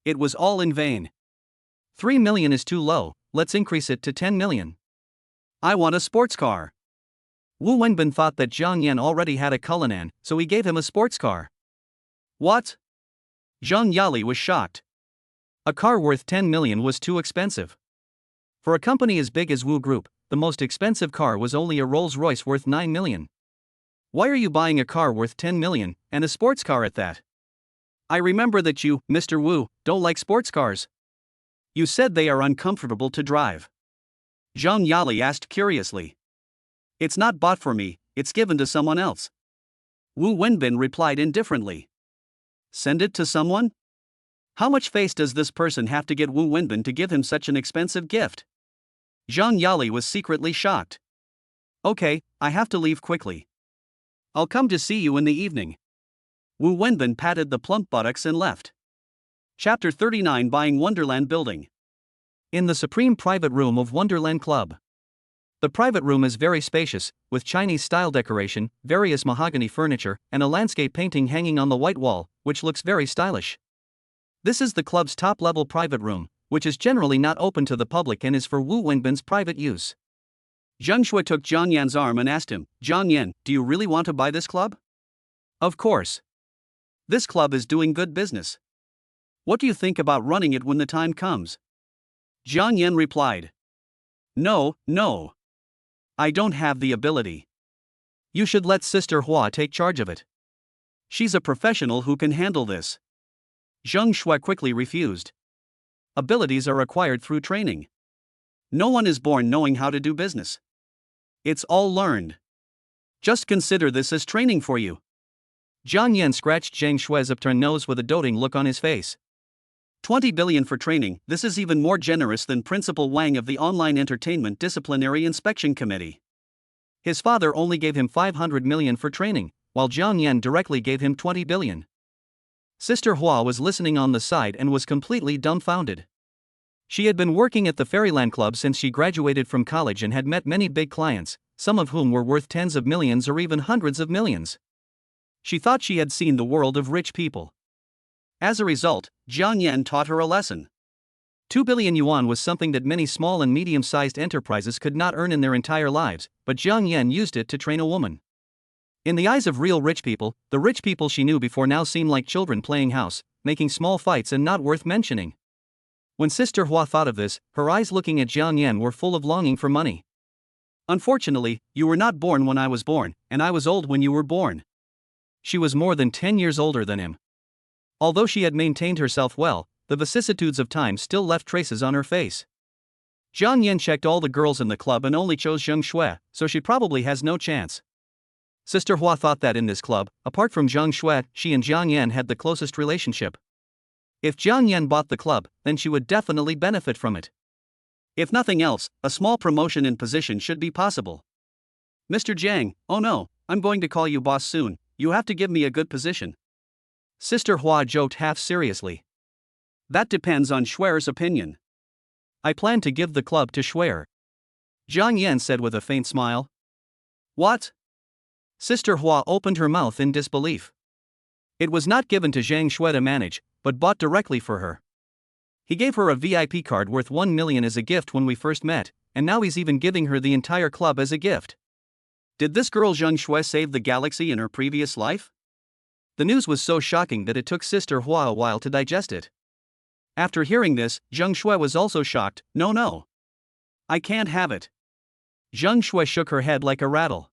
It was all in vain. 3 million is too low, let's increase it to 10 million. I want a sports car. Wu Wenbin thought that Jiang Yan already had a Cullinan, so he gave him a sports car. What? Zhang Yali was shocked. A car worth 10 million was too expensive. For a company as big as Wu Group, the most expensive car was only a Rolls-Royce worth 9 million. Why are you buying a car worth 10 million, and a sports car at that? I remember that you, Mr. Wu, don't like sports cars. You said they are uncomfortable to drive. Zhang Yali asked curiously. It's not bought for me, it's given to someone else. Wu Wenbin replied indifferently. Send it to someone? How much face does this person have to get Wu Wenbin to give him such an expensive gift? Zhang Yali was secretly shocked. Okay, I have to leave quickly. I'll come to see you in the evening. Wu Wenbin patted the plump buttocks and left. Chapter 39 Buying Wonderland Building. In the supreme private room of Wonderland Club. The private room is very spacious, with Chinese-style decoration, various mahogany furniture, and a landscape painting hanging on the white wall, which looks very stylish. This is the club's top-level private room, which is generally not open to the public and is for Wu Wenbin's private use. Zhang Shu took Jiang Yan's arm and asked him, Jiang Yan, do you really want to buy this club? Of course. This club is doing good business. What do you think about running it when the time comes? Jiang Yan replied. No. I don't have the ability. You should let Sister Hua take charge of it. She's a professional who can handle this. Zhang Shu quickly refused. Abilities are acquired through training. No one is born knowing how to do business. It's all learned. Just consider this as training for you. Jiang Yan scratched Zhang Shui's upturned nose with a doting look on his face. 20 billion for training, this is even more generous than Principal Wang of the Online Entertainment Disciplinary Inspection Committee. His father only gave him 500 million for training, while Jiang Yan directly gave him 20 billion. Sister Hua was listening on the side and was completely dumbfounded. She had been working at the Fairyland Club since she graduated from college and had met many big clients, some of whom were worth tens of millions or even hundreds of millions. She thought she had seen the world of rich people. As a result, Jiang Yan taught her a lesson. 2 billion yuan was something that many small and medium-sized enterprises could not earn in their entire lives, but Jiang Yan used it to train a woman. In the eyes of real rich people, the rich people she knew before now seemed like children playing house, making small fights and not worth mentioning. When Sister Hua thought of this, her eyes looking at Jiang Yan were full of longing for money. Unfortunately, you were not born when I was born, and I was old when you were born. She was more than 10 years older than him. Although she had maintained herself well, the vicissitudes of time still left traces on her face. Jiang Yan checked all the girls in the club and only chose Zhang Shui, so she probably has no chance. Sister Hua thought that in this club, apart from Zhang Shui, she and Jiang Yan had the closest relationship. If Jiang Yan bought the club, then she would definitely benefit from it. If nothing else, a small promotion in position should be possible. Mr. Jiang, oh no, I'm going to call you boss soon, you have to give me a good position. Sister Hua joked half seriously. That depends on Shui's opinion. I plan to give the club to Shui. Jiang Yan said with a faint smile. What? Sister Hua opened her mouth in disbelief. It was not given to Zhang Shui to manage, but bought directly for her. He gave her a VIP card worth 1 million as a gift when we first met, and now he's even giving her the entire club as a gift. Did this girl Zhang Shui save the galaxy in her previous life? The news was so shocking that it took Sister Hua a while to digest it. After hearing this, Zhang Shui was also shocked. No. I can't have it. Zhang Shui shook her head like a rattle.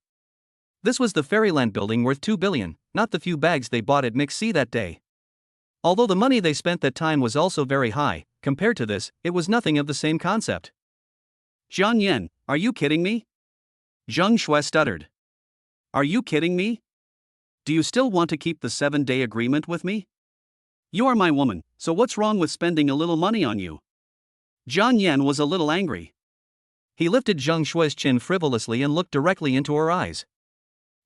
This was the Fairyland building worth 2 billion, not the few bags they bought at Mixi that day. Although the money they spent that time was also very high, compared to this, it was nothing of the same concept. Jiang Yan, are you kidding me? Zhang Shui stuttered. Are you kidding me? Do you still want to keep the 7-day agreement with me? You are my woman, so what's wrong with spending a little money on you? Jiang Yan was a little angry. He lifted Zhang Shui's chin frivolously and looked directly into her eyes.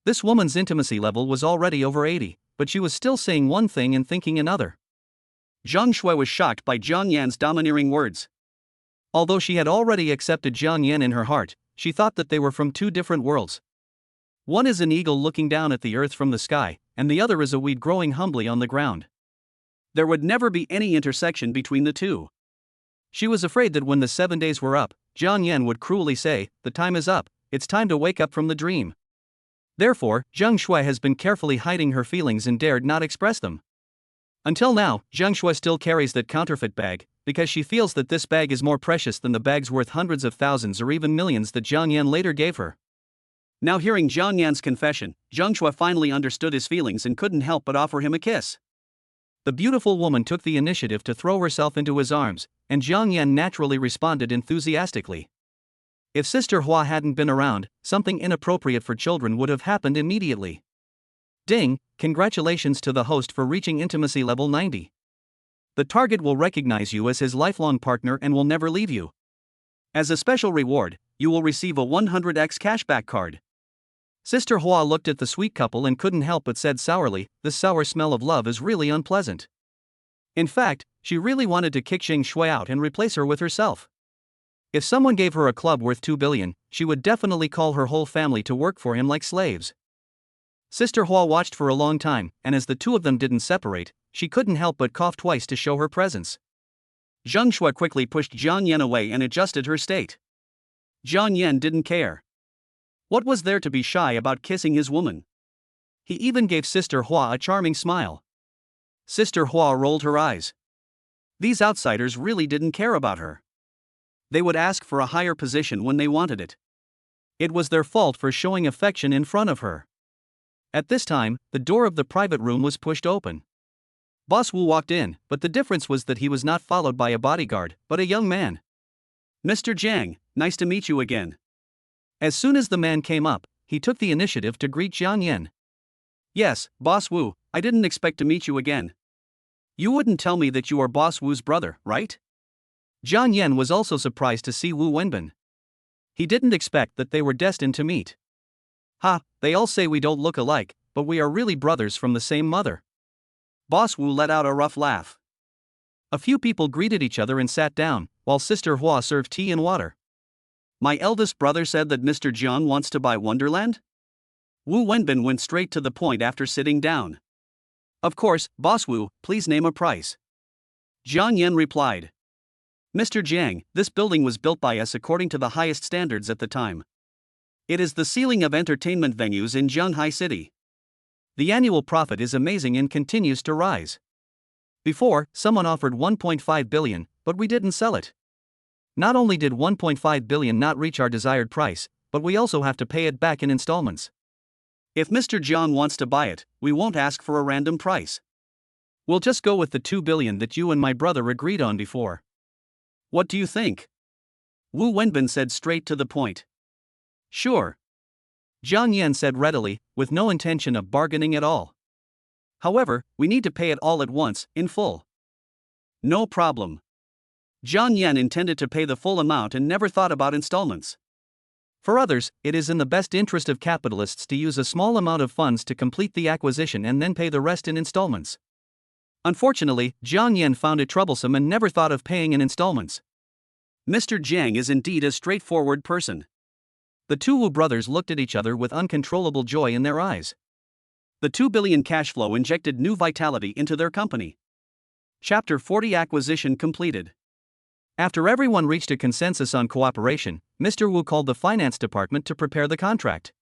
This woman's intimacy level was already over 80, but she was still saying one thing and thinking another. Zhang Shui was shocked by Jiang Yan's domineering words. Although she had already accepted Jiang Yan in her heart, she thought that they were from two different worlds. One is an eagle looking down at the earth from the sky, and the other is a weed growing humbly on the ground. There would never be any intersection between the two. She was afraid that when the 7 days were up, Jiang Yan would cruelly say, "The time is up, it's time to wake up from the dream." Therefore, Zhang Shui has been carefully hiding her feelings and dared not express them. Until now, Zhang Shui still carries that counterfeit bag, because she feels that this bag is more precious than the bags worth hundreds of thousands or even millions that Jiang Yan later gave her. Now hearing Jiang Yan's confession, Zhang Shui finally understood his feelings and couldn't help but offer him a kiss. The beautiful woman took the initiative to throw herself into his arms, and Jiang Yan naturally responded enthusiastically. If Sister Hua hadn't been around, something inappropriate for children would have happened immediately. Ding, congratulations to the host for reaching intimacy level 90. The target will recognize you as his lifelong partner and will never leave you. As a special reward, you will receive a 100x cashback card. Sister Hua looked at the sweet couple and couldn't help but said sourly, "This sour smell of love is really unpleasant." In fact, she really wanted to kick Zhang Shui out and replace her with herself. If someone gave her a club worth 2 billion, she would definitely call her whole family to work for him like slaves. Sister Hua watched for a long time, and as the two of them didn't separate, she couldn't help but cough twice to show her presence. Zhang Shui quickly pushed Jiang Yan away and adjusted her state. Jiang Yan didn't care. What was there to be shy about kissing his woman? He even gave Sister Hua a charming smile. Sister Hua rolled her eyes. These outsiders really didn't care about her. They would ask for a higher position when they wanted it. It was their fault for showing affection in front of her. At this time, the door of the private room was pushed open. Boss Wu walked in, but the difference was that he was not followed by a bodyguard, but a young man. "Mr. Jiang, nice to meet you again." As soon as the man came up, he took the initiative to greet Jiang Yan. Yes, Boss Wu, I didn't expect to meet you again. You wouldn't tell me that you are Boss Wu's brother, right? Jiang Yan was also surprised to see Wu Wenbin. He didn't expect that they were destined to meet. Ha, they all say we don't look alike, but we are really brothers from the same mother. Boss Wu let out a rough laugh. A few people greeted each other and sat down, while Sister Hua served tea and water. My eldest brother said that Mr. Jiang wants to buy Wonderland? Wu Wenbin went straight to the point after sitting down. Of course, Boss Wu, please name a price. Jiang Yan replied. Mr. Jiang, this building was built by us according to the highest standards at the time. It is the ceiling of entertainment venues in Zhanghai City. The annual profit is amazing and continues to rise. Before, someone offered 1.5 billion, but we didn't sell it. Not only did 1.5 billion not reach our desired price, but we also have to pay it back in installments. If Mr. Jiang wants to buy it, we won't ask for a random price. We'll just go with the 2 billion that you and my brother agreed on before. What do you think? Wu Wenbin said straight to the point. Sure. Jiang Yan said readily, with no intention of bargaining at all. However, we need to pay it all at once, in full. No problem. Jiang Yan intended to pay the full amount and never thought about installments. For others, it is in the best interest of capitalists to use a small amount of funds to complete the acquisition and then pay the rest in installments. Unfortunately, Jiang Yan found it troublesome and never thought of paying in installments. Mr. Jiang is indeed a straightforward person. The two Wu brothers looked at each other with uncontrollable joy in their eyes. The 2 billion cash flow injected new vitality into their company. Chapter 40 Acquisition completed. After everyone reached a consensus on cooperation, Mr. Wu called the finance department to prepare the contract.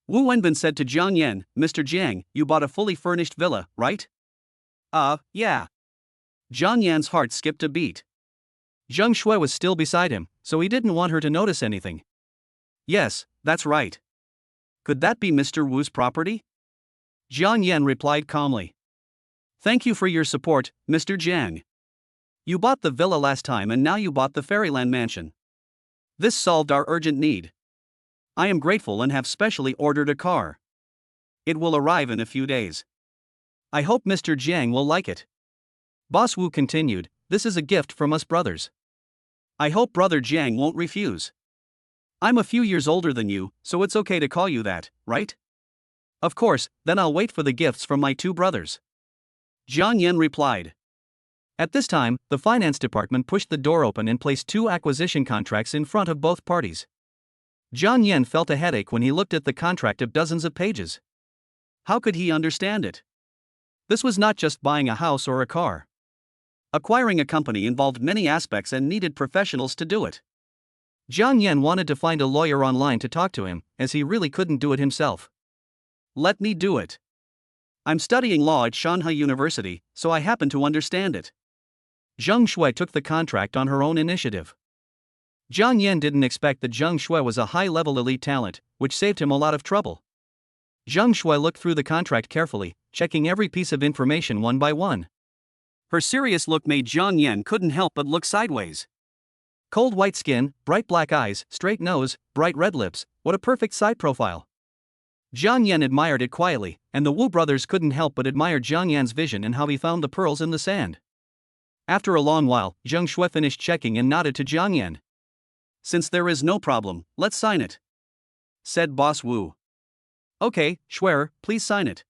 Wu Wenbin said to Jiang Yan, Mr. Jiang, you bought a fully furnished villa, right? Yeah. Jiang Yan's heart skipped a beat. Jang Shu was still beside him, so he didn't want her to notice anything. Yes, that's right. Could that be Mr. Wu's property? Jiang Yan replied calmly. Thank you for your support, Mr. Jiang. You bought the villa last time and now you bought the Fairyland mansion. This solved our urgent need. I am grateful and have specially ordered a car. It will arrive in a few days. I hope Mr. Jiang will like it. Boss Wu continued, this is a gift from us brothers. I hope Brother Jiang won't refuse. I'm a few years older than you, so it's okay to call you that, right? Of course, then I'll wait for the gifts from my two brothers. Jiang Yan replied. At this time, the finance department pushed the door open and placed 2 acquisition contracts in front of both parties. Jiang Yan felt a headache when he looked at the contract of dozens of pages. How could he understand it? This was not just buying a house or a car. Acquiring a company involved many aspects and needed professionals to do it. Jiang Yan wanted to find a lawyer online to talk to him, as he really couldn't do it himself. Let me do it. I'm studying law at Shanghai University, so I happen to understand it. Zhang Shui took the contract on her own initiative. Jiang Yan didn't expect that Zhang Shui was a high-level elite talent, which saved him a lot of trouble. Zhang Shui looked through the contract carefully, checking every piece of information one by one. Her serious look made Jiang Yan couldn't help but look sideways. Cold white skin, bright black eyes, straight nose, bright red lips, what a perfect side profile. Jiang Yan admired it quietly, and the Wu brothers couldn't help but admire Jiang Yan's vision and how he found the pearls in the sand. After a long while, Zhang Shui finished checking and nodded to Jiang Yan. Since there is no problem, let's sign it, said Boss Wu. Okay, Shuer, please sign it.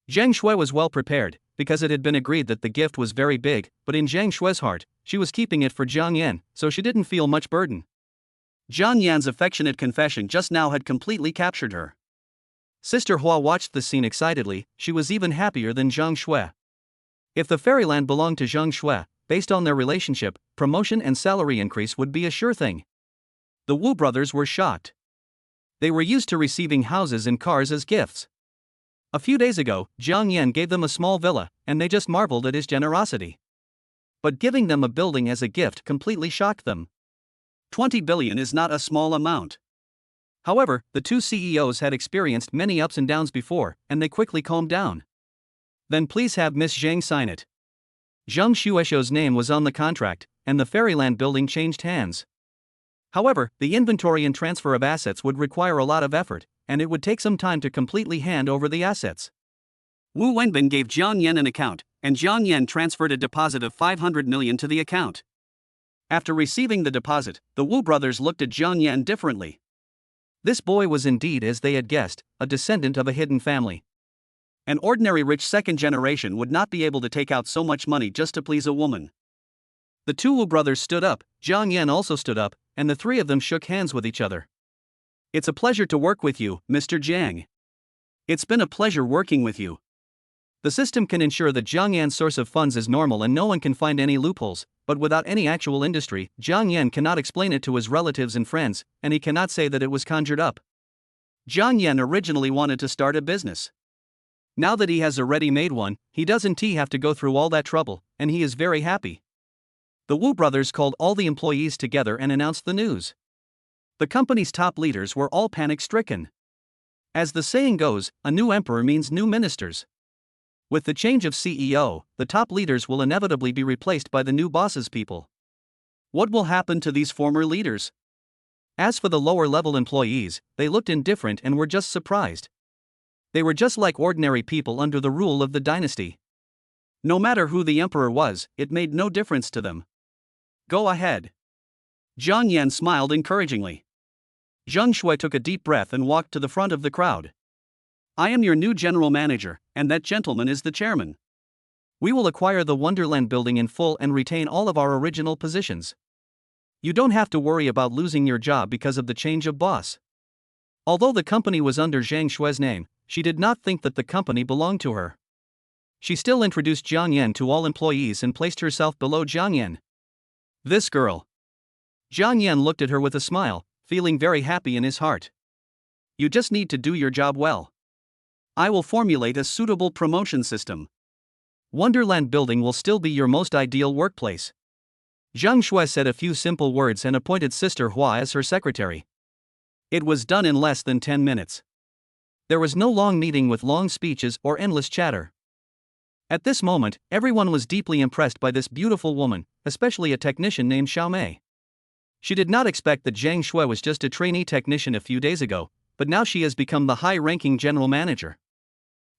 Zhang Shui was well prepared, because it had been agreed that the gift was very big, but in Zhang Shui's heart, she was keeping it for Jiang Yan, so she didn't feel much burden. Jiang Yan's affectionate confession just now had completely captured her. Sister Hua watched the scene excitedly, she was even happier than Zhang Shui. If the Fairyland belonged to Zhang Shui, based on their relationship, promotion and salary increase would be a sure thing. The Wu brothers were shocked. They were used to receiving houses and cars as gifts. A few days ago, Jiang Yan gave them a small villa, and they just marveled at his generosity. But giving them a building as a gift completely shocked them. 20 billion is not a small amount. However, the two CEOs had experienced many ups and downs before, and they quickly calmed down. Then please have Miss Zhang sign it. Zhang Shuesho's name was on the contract, and the Fairyland building changed hands. However, the inventory and transfer of assets would require a lot of effort, and it would take some time to completely hand over the assets. Wu Wenbin gave Jiang Yan an account, and Jiang Yan transferred a deposit of 500 million to the account. After receiving the deposit, the Wu brothers looked at Jiang Yan differently. This boy was indeed, as they had guessed, a descendant of a hidden family. An ordinary rich second generation would not be able to take out so much money just to please a woman. The two Wu brothers stood up, Jiang Yan also stood up, and the three of them shook hands with each other. "It's a pleasure to work with you, Mr. Jiang. It's been a pleasure working with you. The system can ensure that Jiang Yan's source of funds is normal and no one can find any loopholes, but without any actual industry, Jiang Yan cannot explain it to his relatives and friends, and he cannot say that it was conjured up. Jiang Yan originally wanted to start a business. Now that he has already made one, he doesn't have to go through all that trouble, and he is very happy." The Wu brothers called all the employees together and announced the news. The company's top leaders were all panic-stricken. As the saying goes, a new emperor means new ministers. With the change of CEO, the top leaders will inevitably be replaced by the new boss's people. What will happen to these former leaders? As for the lower-level employees, they looked indifferent and were just surprised. They were just like ordinary people under the rule of the dynasty. No matter who the emperor was, it made no difference to them. "Go ahead." Jiang Yan smiled encouragingly. Zhang Shui took a deep breath and walked to the front of the crowd. "I am your new general manager, and that gentleman is the chairman. We will acquire the Wonderland building in full and retain all of our original positions. You don't have to worry about losing your job because of the change of boss." Although the company was under Zhang Shui's name, she did not think that the company belonged to her. She still introduced Jiang Yan to all employees and placed herself below Jiang Yan. "This girl." Jiang Yan looked at her with a smile, feeling very happy in his heart. "You just need to do your job well. I will formulate a suitable promotion system. Wonderland building will still be your most ideal workplace." Zhang Shui said a few simple words and appointed Sister Hua as her secretary. It was done in less than 10 minutes. There was no long meeting with long speeches or endless chatter. At this moment, everyone was deeply impressed by this beautiful woman, especially a technician named Xiao Mei. She did not expect that Zhang Shui was just a trainee technician a few days ago, but now she has become the high-ranking general manager.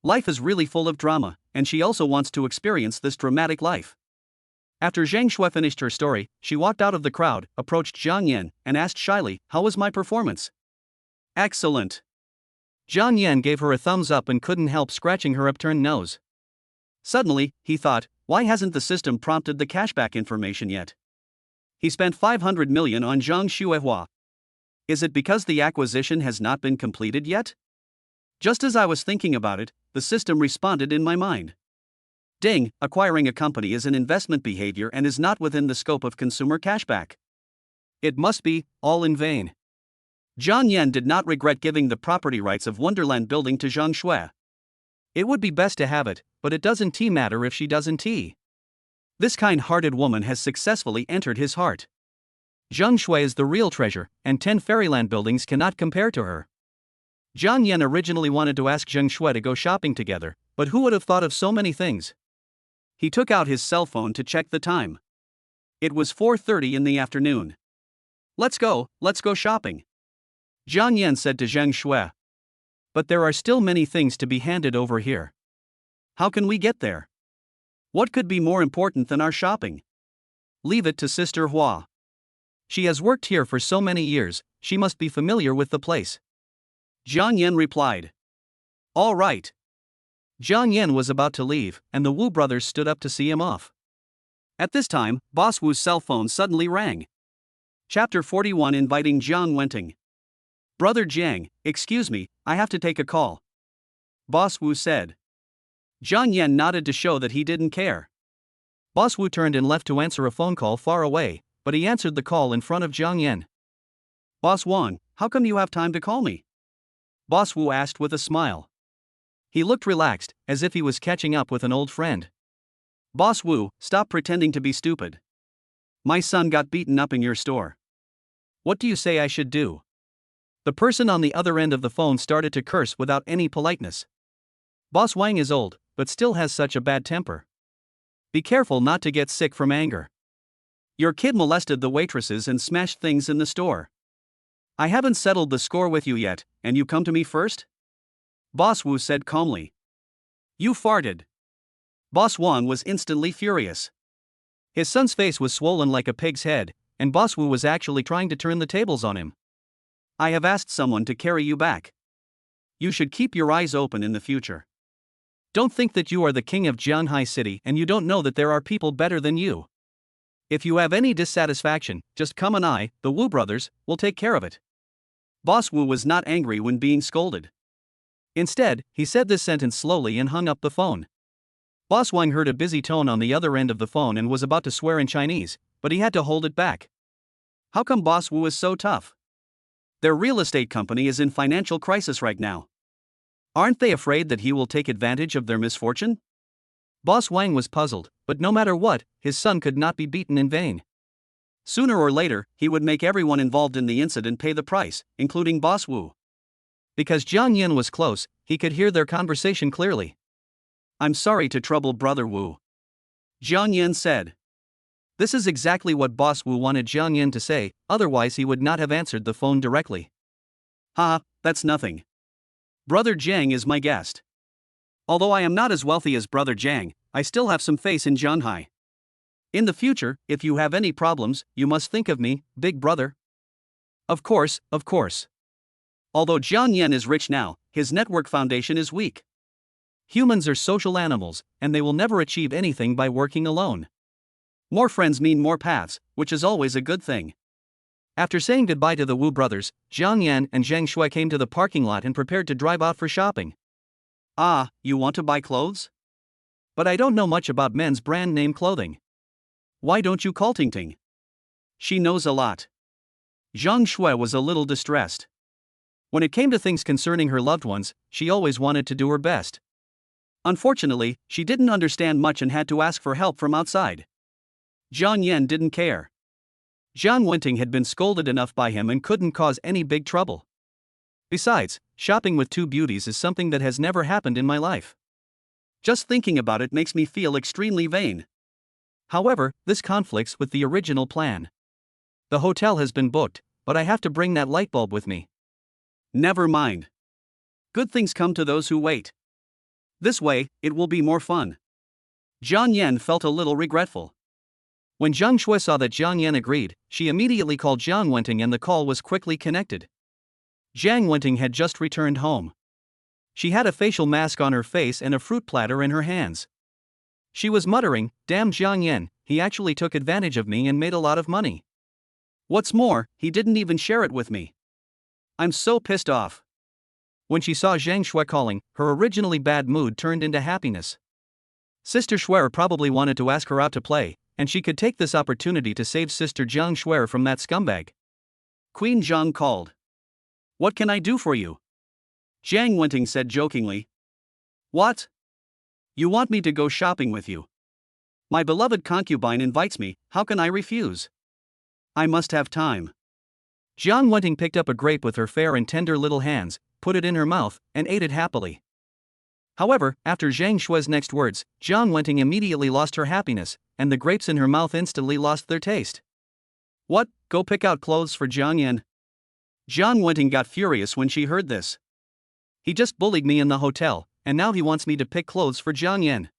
Life is really full of drama, and she also wants to experience this dramatic life. After Zhang Shui finished her story, she walked out of the crowd, approached Jiang Yan, and asked shyly, "How was my performance?" "Excellent." Jiang Yan gave her a thumbs up and couldn't help scratching her upturned nose. Suddenly, he thought, why hasn't the system prompted the cashback information yet? He spent 500 million on Jang Shu. Is it because the acquisition has not been completed yet? Just as I was thinking about it, the system responded in my mind. Ding, acquiring a company is an investment behavior and is not within the scope of consumer cashback. It must be all in vain. Jiang Yan did not regret giving the property rights of Wonderland building to Zhang Shui. It would be best to have it, but it doesn't matter if she doesn't. This kind-hearted woman has successfully entered his heart. Zhang Shui is the real treasure, and 10 fairyland buildings cannot compare to her. Jiang Yan originally wanted to ask Zhang Shui to go shopping together, but who would have thought of so many things? He took out his cell phone to check the time. It was 4:30 in the afternoon. Let's go shopping," Jiang Yan said to Zhang Shui. "But there are still many things to be handed over here. How can we get there? What could be more important than our shopping? Leave it to Sister Hua. She has worked here for so many years, she must be familiar with the place." Jiang Yan replied. "All right." Jiang Yan was about to leave, and the Wu brothers stood up to see him off. At this time, Boss Wu's cell phone suddenly rang. Chapter 41, inviting Jiang Wenting. "Brother Jiang, excuse me, I have to take a call," Boss Wu said. Jiang Yan nodded to show that he didn't care. Boss Wu turned and left to answer a phone call far away, but he answered the call in front of Jiang Yan. "Boss Wang, how come you have time to call me?" Boss Wu asked with a smile. He looked relaxed, as if he was catching up with an old friend. "Boss Wu, stop pretending to be stupid. My son got beaten up in your store. What do you say I should do?" The person on the other end of the phone started to curse without any politeness. Boss Wang is old, but still has such a bad temper. Be careful not to get sick from anger. Your kid molested the waitresses and smashed things in the store. I haven't settled the score with you yet, and you come to me first? Boss Wu said calmly. You farted. Boss Wang was instantly furious. His son's face was swollen like a pig's head, and Boss Wu was actually trying to turn the tables on him. I have asked someone to carry you back. You should keep your eyes open in the future. Don't think that you are the king of Jianhai City and you don't know that there are people better than you. If you have any dissatisfaction, just come and I, the Wu brothers, will take care of it. Boss Wu was not angry when being scolded. Instead, he said this sentence slowly and hung up the phone. Boss Wang heard a busy tone on the other end of the phone and was about to swear in Chinese, but he had to hold it back. How come Boss Wu is so tough? Their real estate company is in financial crisis right now. Aren't they afraid that he will take advantage of their misfortune? Boss Wang was puzzled, but no matter what, his son could not be beaten in vain. Sooner or later, he would make everyone involved in the incident pay the price, including Boss Wu. Because Jiang Yin was close, he could hear their conversation clearly. I'm sorry to trouble Brother Wu, Jiang Yin said. This is exactly what Boss Wu wanted Jiang Yin to say, otherwise he would not have answered the phone directly. Haha, that's nothing. Brother Jiang is my guest. Although I am not as wealthy as Brother Jiang, I still have some face in Jianhai. In the future, if you have any problems, you must think of me, big brother. Of course, of course. Although Jiang Yin is rich now, his network foundation is weak. Humans are social animals, and they will never achieve anything by working alone. More friends mean more paths, which is always a good thing. After saying goodbye to the Wu brothers, Jiang Yan and Zhang Shui came to the parking lot and prepared to drive out for shopping. Ah, you want to buy clothes? But I don't know much about men's brand name clothing. Why don't you call Tingting? She knows a lot. Zhang Shui was a little distressed. When it came to things concerning her loved ones, she always wanted to do her best. Unfortunately, she didn't understand much and had to ask for help from outside. Zhang Yan didn't care. Zhang Wenting had been scolded enough by him and couldn't cause any big trouble. Besides, shopping with two beauties is something that has never happened in my life. Just thinking about it makes me feel extremely vain. However, this conflicts with the original plan. The hotel has been booked, but I have to bring that light bulb with me. Never mind. Good things come to those who wait. This way, it will be more fun. Jiang Yan felt a little regretful. When Zhang Shui saw that Jiang Yan agreed, she immediately called Jiang Wenting and the call was quickly connected. Jiang Wenting had just returned home. She had a facial mask on her face and a fruit platter in her hands. She was muttering, "Damn Jiang Yan, he actually took advantage of me and made a lot of money. What's more, he didn't even share it with me. I'm so pissed off." When she saw Zhang Shui calling, her originally bad mood turned into happiness. Sister Shui probably wanted to ask her out to play, and she could take this opportunity to save Sister Jiang Shui from that scumbag. Queen Zhang called. "What can I do for you?" Jiang Wenting said jokingly. "What? You want me to go shopping with you? My beloved concubine invites me, how can I refuse? I must have time." Jiang Wenting picked up a grape with her fair and tender little hands, put it in her mouth, and ate it happily. However, after Zhang Shui's next words, Jiang Wenting immediately lost her happiness, and the grapes in her mouth instantly lost their taste. "What, go pick out clothes for Jiang Yan?" Jiang Wenting got furious when she heard this. He just bullied me in the hotel, and now he wants me to pick clothes for Jiang Yan.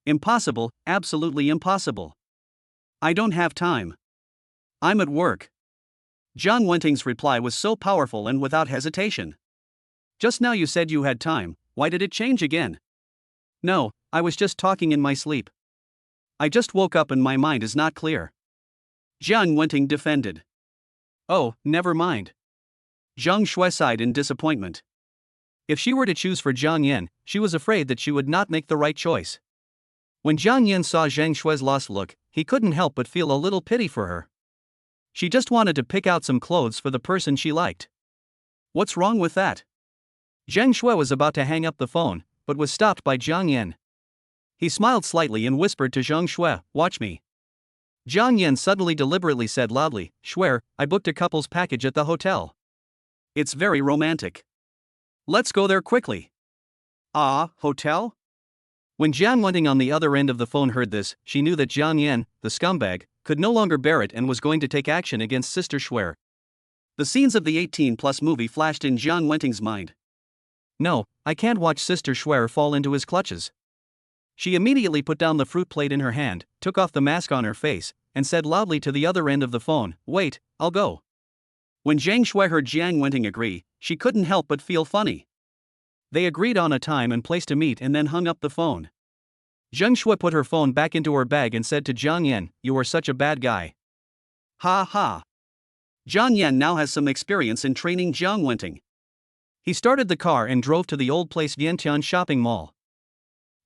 Impossible, absolutely impossible. I don't have time. I'm at work. Jiang Wenting's reply was so powerful and without hesitation. Just now you said you had time, why did it change again? No, I was just talking in my sleep. I just woke up and my mind is not clear. Jiang Wenting defended. Oh, never mind. Zhang Shui sighed in disappointment. If she were to choose for Jiang Yan, she was afraid that she would not make the right choice. When Jiang Yan saw Zhang Shui's lost look, he couldn't help but feel a little pity for her. She just wanted to pick out some clothes for the person she liked. What's wrong with that? Zhang Shui was about to hang up the phone, but was stopped by Jiang Yan. He smiled slightly and whispered to Zhang Shui, "Watch me." Jiang Yan suddenly deliberately said loudly, "Shui, I booked a couple's package at the hotel. It's very romantic. Let's go there quickly." Ah, hotel? When Jiang Wenting on the other end of the phone heard this, she knew that Jiang Yan, the scumbag, could no longer bear it and was going to take action against Sister Schwer. The scenes of the 18-plus movie flashed in Jiang Wenting's mind. No, I can't watch Sister Schwer fall into his clutches. She immediately put down the fruit plate in her hand, took off the mask on her face, and said loudly to the other end of the phone, "Wait, I'll go." When Zhang Shui heard Jiang Wenting agree, she couldn't help but feel funny. They agreed on a time and place to meet and then hung up the phone. Zhang Shui put her phone back into her bag and said to Jiang Yan, "You are such a bad guy." Ha ha. Jiang Yan now has some experience in training Jiang Wenting. He started the car and drove to the old place Vientiane shopping mall.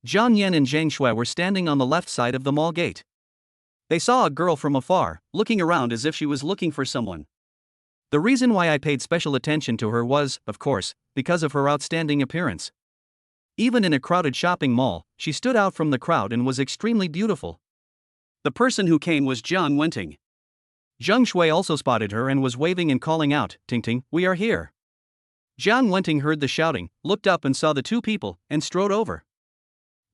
Jiang Yan and Zhang Shui were standing on the left side of the mall gate. They saw a girl from afar, looking around as if she was looking for someone. The reason why I paid special attention to her was, of course, because of her outstanding appearance. Even in a crowded shopping mall, she stood out from the crowd and was extremely beautiful. The person who came was Jiang Wenting. Zhang Shui also spotted her and was waving and calling out, "Ting Ting, we are here." Jiang Wenting heard the shouting, looked up and saw the two people, and strode over.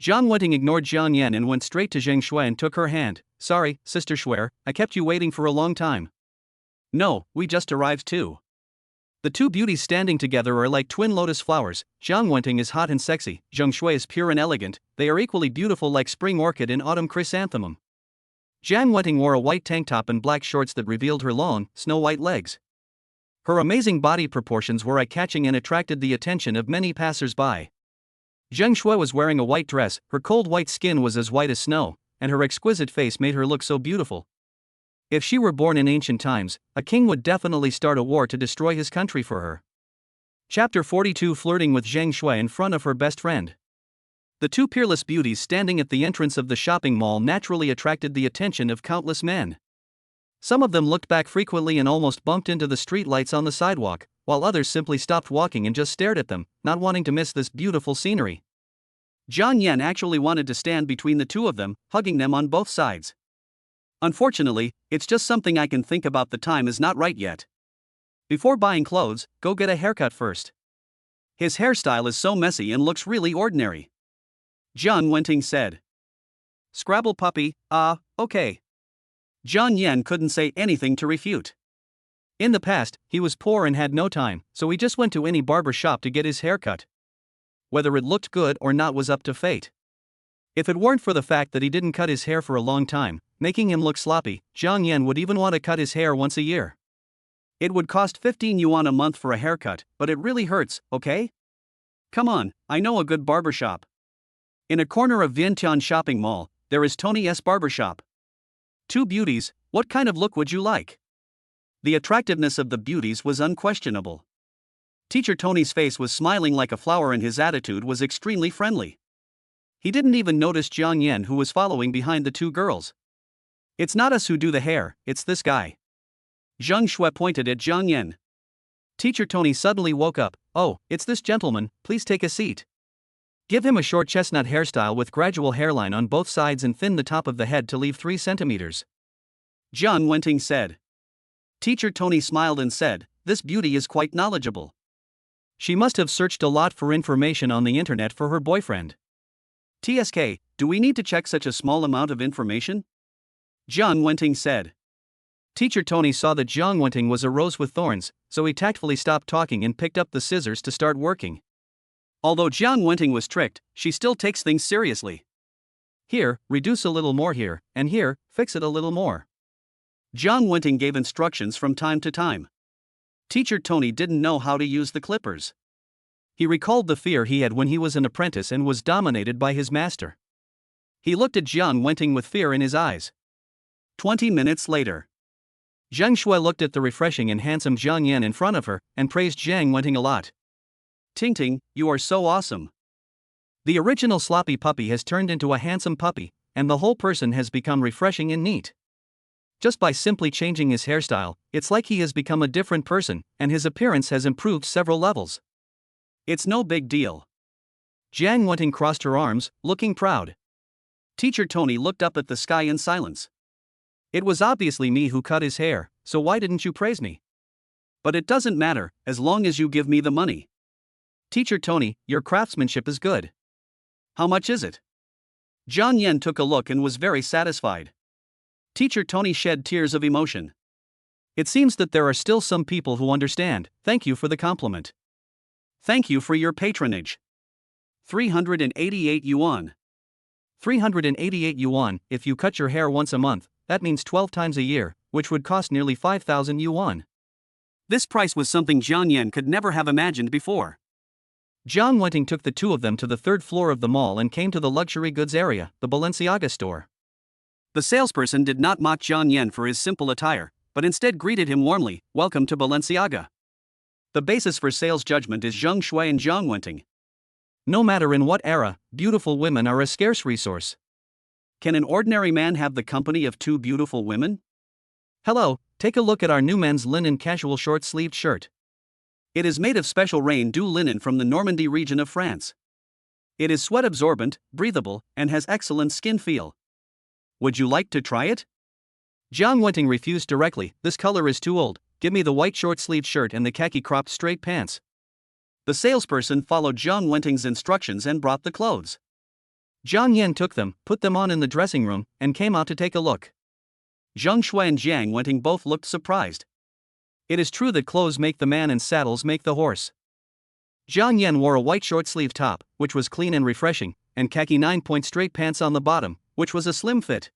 Jiang Wenting ignored Jiang Yan and went straight to Zhang Shui and took her hand. "Sorry, Sister Schwer, I kept you waiting for a long time." "No, we just arrived too." The two beauties standing together are like twin lotus flowers. Jiang Wenting is hot and sexy, Zhang Shui is pure and elegant. They are equally beautiful like spring orchid and autumn chrysanthemum. Jiang Wenting wore a white tank top and black shorts that revealed her long, snow-white legs. Her amazing body proportions were eye-catching and attracted the attention of many passers-by. Zhang Shui was wearing a white dress, her cold white skin was as white as snow, and her exquisite face made her look so beautiful. If she were born in ancient times, a king would definitely start a war to destroy his country for her. Chapter 42 Flirting with Zhang Shui in front of her best friend. The two peerless beauties standing at the entrance of the shopping mall naturally attracted the attention of countless men. Some of them looked back frequently and almost bumped into the street lights on the sidewalk, while others simply stopped walking and just stared at them, not wanting to miss this beautiful scenery. Jiang Yan actually wanted to stand between the two of them, hugging them on both sides. Unfortunately, it's just something I can think about. The time is not right yet. Before buying clothes, go get a haircut first. His hairstyle is so messy and looks really ordinary. Jiang Wenting said. Scrabble puppy, okay. Jiang Yan couldn't say anything to refute. In the past, he was poor and had no time, so he just went to any barber shop to get his hair cut. Whether it looked good or not was up to fate. If it weren't for the fact that he didn't cut his hair for a long time, making him look sloppy, Jiang Yan would even want to cut his hair once a year. It would cost 15 yuan a month for a haircut, but it really hurts, okay? Come on, I know a good barbershop. In a corner of Vientiane shopping mall, there is Tony's barbershop. Two beauties, what kind of look would you like? The attractiveness of the beauties was unquestionable. Teacher Tony's face was smiling like a flower and his attitude was extremely friendly. He didn't even notice Jiang Yan, who was following behind the two girls. It's not us who do the hair, it's this guy. Zhang Shui pointed at Jiang Yan. Teacher Tony suddenly woke up. Oh, it's this gentleman, please take a seat. Give him a short chestnut hairstyle with gradual hairline on both sides and thin the top of the head to leave 3 centimeters. Jiang Wenting said. Teacher Tony smiled and said, this beauty is quite knowledgeable. She must have searched a lot for information on the internet for her boyfriend. TSK, do we need to check such a small amount of information? Jiang Wenting said. Teacher Tony saw that Jiang Wenting was a rose with thorns, so he tactfully stopped talking and picked up the scissors to start working. Although Jiang Wenting was tricked, she still takes things seriously. Here, reduce a little more here, and here, fix it a little more. Jiang Wenting gave instructions from time to time. Teacher Tony didn't know how to use the clippers. He recalled the fear he had when he was an apprentice and was dominated by his master. He looked at Jiang Wenting with fear in his eyes. 20 minutes later. Zhang Shui looked at the refreshing and handsome Jiang Yan in front of her, and praised Jiang Wenting a lot. Ting Ting, you are so awesome. The original sloppy puppy has turned into a handsome puppy, and the whole person has become refreshing and neat. Just by simply changing his hairstyle, it's like he has become a different person, and his appearance has improved several levels. It's no big deal. Jiang Wenting crossed her arms, looking proud. Teacher Tony looked up at the sky in silence. It was obviously me who cut his hair, so why didn't you praise me? But it doesn't matter, as long as you give me the money. Teacher Tony, your craftsmanship is good. How much is it? Jiang Yan took a look and was very satisfied. Teacher Tony shed tears of emotion. It seems that there are still some people who understand. Thank you for the compliment. Thank you for your patronage. 388 yuan. 388 yuan, if you cut your hair once a month, that means 12 times a year, which would cost nearly 5,000 yuan. This price was something Jiang Yan could never have imagined before. Jiang Wenting took the two of them to the third floor of the mall and came to the luxury goods area, the Balenciaga store. The salesperson did not mock Jiang Yan for his simple attire, but instead greeted him warmly, "Welcome to Balenciaga." The basis for sales judgment is Zheng Shui and Jiang Wenting. No matter in what era, beautiful women are a scarce resource. Can an ordinary man have the company of two beautiful women? Hello, take a look at our new men's linen casual short-sleeved shirt. It is made of special rain-dew linen from the Normandy region of France. It is sweat-absorbent, breathable, and has excellent skin feel. Would you like to try it? Jiang Wenting refused directly. This color is too old. Give me the white short-sleeved shirt and the khaki-cropped straight pants. The salesperson followed Jiang Wenting's instructions and brought the clothes. Jiang Yan took them, put them on in the dressing room, and came out to take a look. Zheng Shui and Jiang Wenting both looked surprised. It is true that clothes make the man and saddles make the horse. Jiang Yan wore a white short-sleeved top, which was clean and refreshing, and khaki 9-point straight pants on the bottom, which was a slim fit.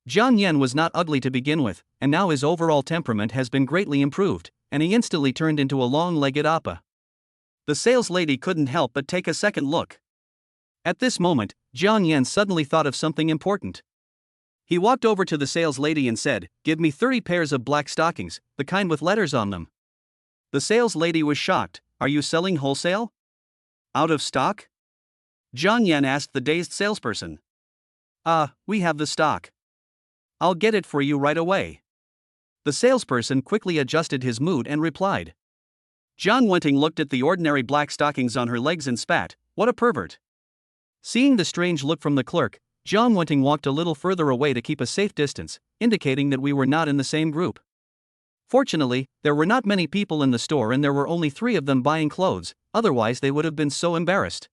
Jiang Yan was not ugly to begin with, and now his overall temperament has been greatly improved, and he instantly turned into a long-legged appa. The sales lady couldn't help but take a second look. At this moment, Jiang Yan suddenly thought of something important. He walked over to the sales lady and said, "Give me 30 pairs of black stockings, the kind with letters on them." The sales lady was shocked. "Are you selling wholesale? Out of stock?" Jiang Yan asked the dazed salesperson. We have the stock. I'll get it for you right away." The salesperson quickly adjusted his mood and replied. Jiang Wenting looked at the ordinary black stockings on her legs and spat, "What a pervert." Seeing the strange look from the clerk, Jiang Wenting walked a little further away to keep a safe distance, indicating that we were not in the same group. Fortunately, there were not many people in the store and there were only 3 of them buying clothes, otherwise they would have been so embarrassed.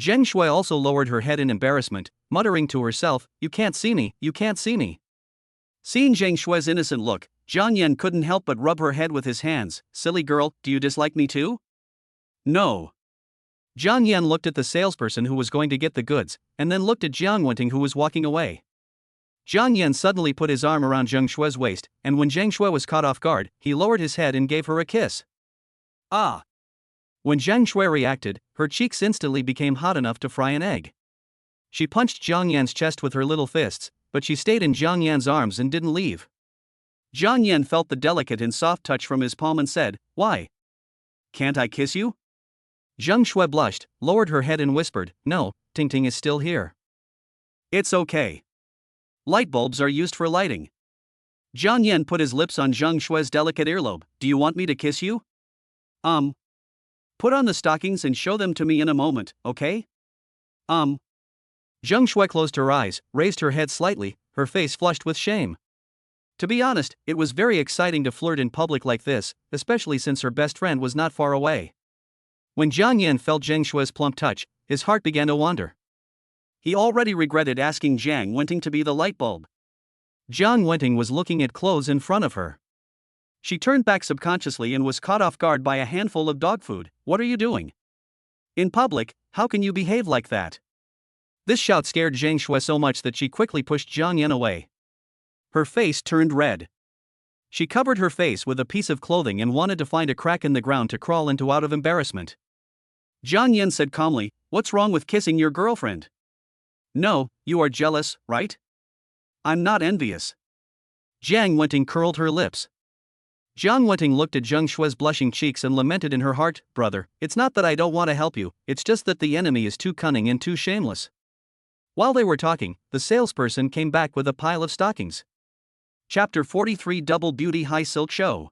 Zheng Shui also lowered her head in embarrassment, muttering to herself, "You can't see me, you can't see me." Seeing Zheng Shui's innocent look, Jiang Yan couldn't help but rub her head with his hands. "Silly girl, do you dislike me too?" "No." Jiang Yan looked at the salesperson who was going to get the goods, and then looked at Jiang Wenting who was walking away. Jiang Yan suddenly put his arm around Zheng Shui's waist, and when Zheng Shui was caught off guard, he lowered his head and gave her a kiss. Ah! When Zheng Shui reacted, her cheeks instantly became hot enough to fry an egg. She punched Jiang Yan's chest with her little fists, but she stayed in Jiang Yan's arms and didn't leave. Jiang Yan felt the delicate and soft touch from his palm and said, "Why? Can't I kiss you?" Zheng Shui blushed, lowered her head and whispered, "No, Ting Ting is still here." "It's okay. Light bulbs are used for lighting." Jiang Yan put his lips on Zheng Shui's delicate earlobe. "Do you want me to kiss you?" Put on the stockings and show them to me in a moment, okay? Zheng Shui closed her eyes, raised her head slightly, her face flushed with shame. To be honest, it was very exciting to flirt in public like this, especially since her best friend was not far away. When Jiang Yan felt Zheng Shui's plump touch, his heart began to wander. He already regretted asking Jiang Wenting to be the light bulb. Jiang Wenting was looking at clothes in front of her. She turned back subconsciously and was caught off guard by a handful of dog food. "What are you doing? In public, how can you behave like that?" This shout scared Zheng Shui so much that she quickly pushed Jiang Yan away. Her face turned red. She covered her face with a piece of clothing and wanted to find a crack in the ground to crawl into out of embarrassment. Jiang Yan said calmly, "What's wrong with kissing your girlfriend? No, you are jealous, right? I'm not envious." Jiang Wenting curled her lips. Jiang Wenting looked at Zheng Shui's blushing cheeks and lamented in her heart, "Brother, it's not that I don't want to help you, it's just that the enemy is too cunning and too shameless." While they were talking, the salesperson came back with a pile of stockings. Chapter 43 Double Beauty High Silk Show.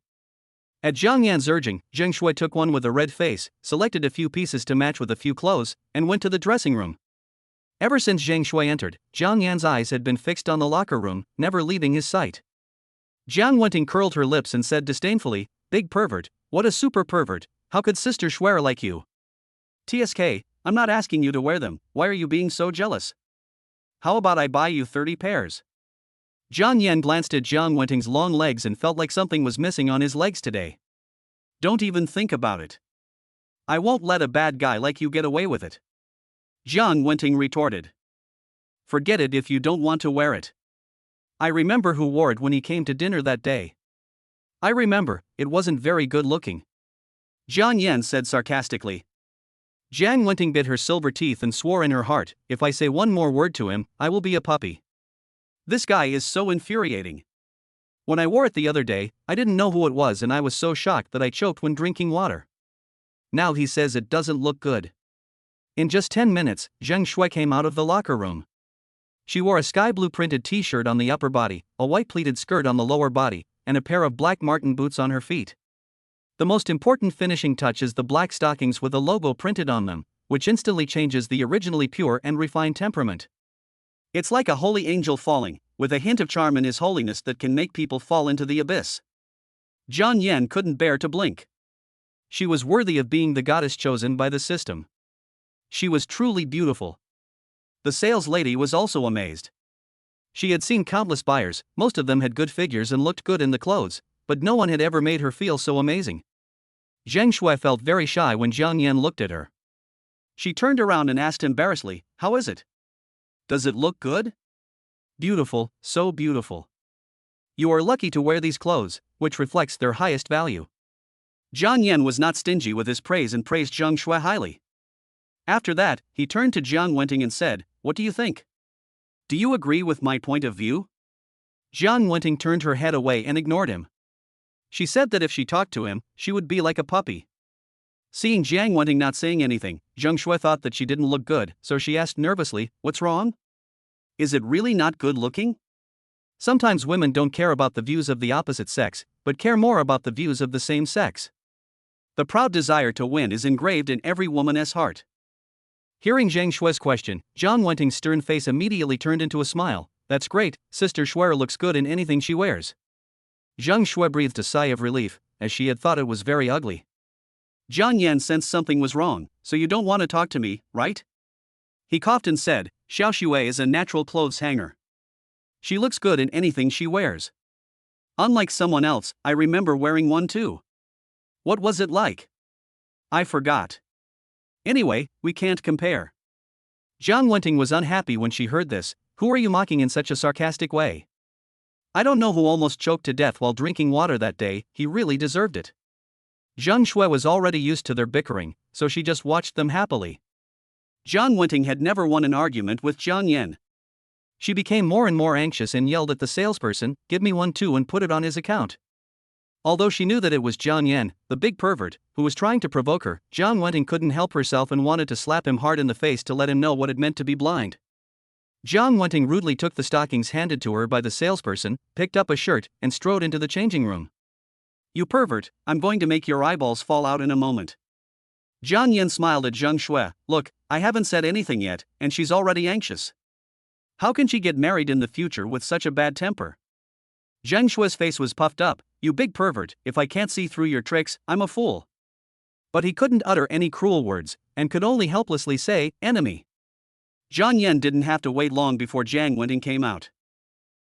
At Jiang Yan's urging, Zheng Shui took one with a red face, selected a few pieces to match with a few clothes, and went to the dressing room. Ever since Zheng Shui entered, Jiang Yan's eyes had been fixed on the locker room, never leaving his sight. Jiang Wenting curled her lips and said disdainfully, "Big pervert, what a super pervert, how could Sister Schwer like you? TSK, I'm not asking you to wear them, why are you being so jealous? How about I buy you 30 pairs? Jiang Yan glanced at Jiang Wenting's long legs and felt like something was missing on his legs today. Don't even think about it. I won't let a bad guy like you get away with it. Jiang Wenting retorted. Forget it if you don't want to wear it. I remember who wore it when he came to dinner that day. I remember, it wasn't very good looking. Jiang Yan said sarcastically. Jiang Wenting bit her silver teeth and swore in her heart, if I say one more word to him, I will be a puppy. This guy is so infuriating. When I wore it the other day, I didn't know who it was and I was so shocked that I choked when drinking water. Now he says it doesn't look good. In just 10 minutes, Zheng Shui came out of the locker room. She wore a sky blue printed t-shirt on the upper body, a white pleated skirt on the lower body, and a pair of black marten boots on her feet. The most important finishing touch is the black stockings with a logo printed on them, which instantly changes the originally pure and refined temperament. It's like a holy angel falling, with a hint of charm in his holiness that can make people fall into the abyss. Jiang Yan couldn't bear to blink. She was worthy of being the goddess chosen by the system. She was truly beautiful. The sales lady was also amazed. She had seen countless buyers, most of them had good figures and looked good in the clothes, but no one had ever made her feel so amazing. Zheng Shui felt very shy when Jiang Yan looked at her. She turned around and asked embarrassedly, "How is it? Does it look good?" "Beautiful, so beautiful. You are lucky to wear these clothes, which reflects their highest value." Jiang Yan was not stingy with his praise and praised Zheng Shui highly. After that, he turned to Jiang Wenting and said, "What do you think? Do you agree with my point of view?" Jiang Wenting turned her head away and ignored him. She said that if she talked to him, she would be like a puppy. Seeing Jiang Wenting not saying anything, Zheng Shui thought that she didn't look good, so she asked nervously, "What's wrong? Is it really not good looking?" Sometimes women don't care about the views of the opposite sex, but care more about the views of the same sex. The proud desire to win is engraved in every woman's heart. Hearing Zheng Shui's question, Jiang Wenting's stern face immediately turned into a smile. "That's great, Sister Shui looks good in anything she wears." Zheng Shui breathed a sigh of relief, as she had thought it was very ugly. Jiang Yan sensed something was wrong. "So you don't want to talk to me, right?" He coughed and said, "Xiao Shui is a natural clothes hanger. She looks good in anything she wears. Unlike someone else, I remember wearing one too. What was it like? I forgot. Anyway, we can't compare." Jiang Wenting was unhappy when she heard this. "Who are you mocking in such a sarcastic way? I don't know who almost choked to death while drinking water that day, he really deserved it." Zheng Shui was already used to their bickering, so she just watched them happily. Jiang Wenting had never won an argument with Jiang Yan. She became more and more anxious and yelled at the salesperson, "Give me one too and put it on his account." Although she knew that it was Jiang Yan, the big pervert, who was trying to provoke her, Jiang Wenting couldn't help herself and wanted to slap him hard in the face to let him know what it meant to be blind. Jiang Wenting rudely took the stockings handed to her by the salesperson, picked up a shirt, and strode into the changing room. "You pervert, I'm going to make your eyeballs fall out in a moment." Jiang Yan smiled at Zheng Shui. "Look, I haven't said anything yet, and she's already anxious. How can she get married in the future with such a bad temper?" Zheng Shui's face was puffed up. "You big pervert, if I can't see through your tricks, I'm a fool." But he couldn't utter any cruel words, and could only helplessly say, "Enemy." Jiang Yan didn't have to wait long before Jiang Wenting came out.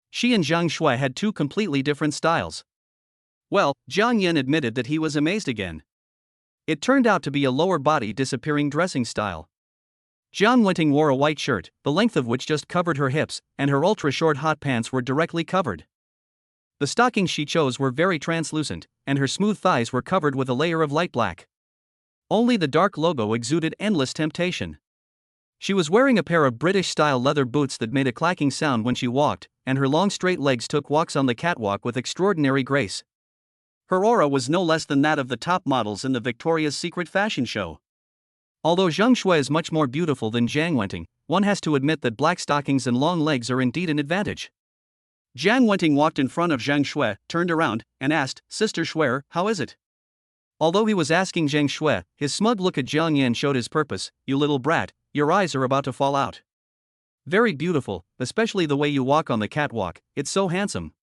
She and Zheng Shui had two completely different styles. Well, Jiang Yan admitted that he was amazed again. It turned out to be a lower body disappearing dressing style. Jiang Wenting wore a white shirt, the length of which just covered her hips, and her ultra-short hot pants were directly covered. The stockings she chose were very translucent, and her smooth thighs were covered with a layer of light black. Only the dark logo exuded endless temptation. She was wearing a pair of British-style leather boots that made a clacking sound when she walked, and her long straight legs took walks on the catwalk with extraordinary grace. Her aura was no less than that of the top models in the Victoria's Secret fashion show. Although Zheng Shui is much more beautiful than Jiang Wenting, one has to admit that black stockings and long legs are indeed an advantage. Jiang Wenting walked in front of Zheng Shui, turned around, and asked, "Sister Shui, how is it?" Although he was asking Zheng Shui, his smug look at Jiang Yan showed his purpose. "You little brat, your eyes are about to fall out. Very beautiful, especially the way you walk on the catwalk, it's so handsome."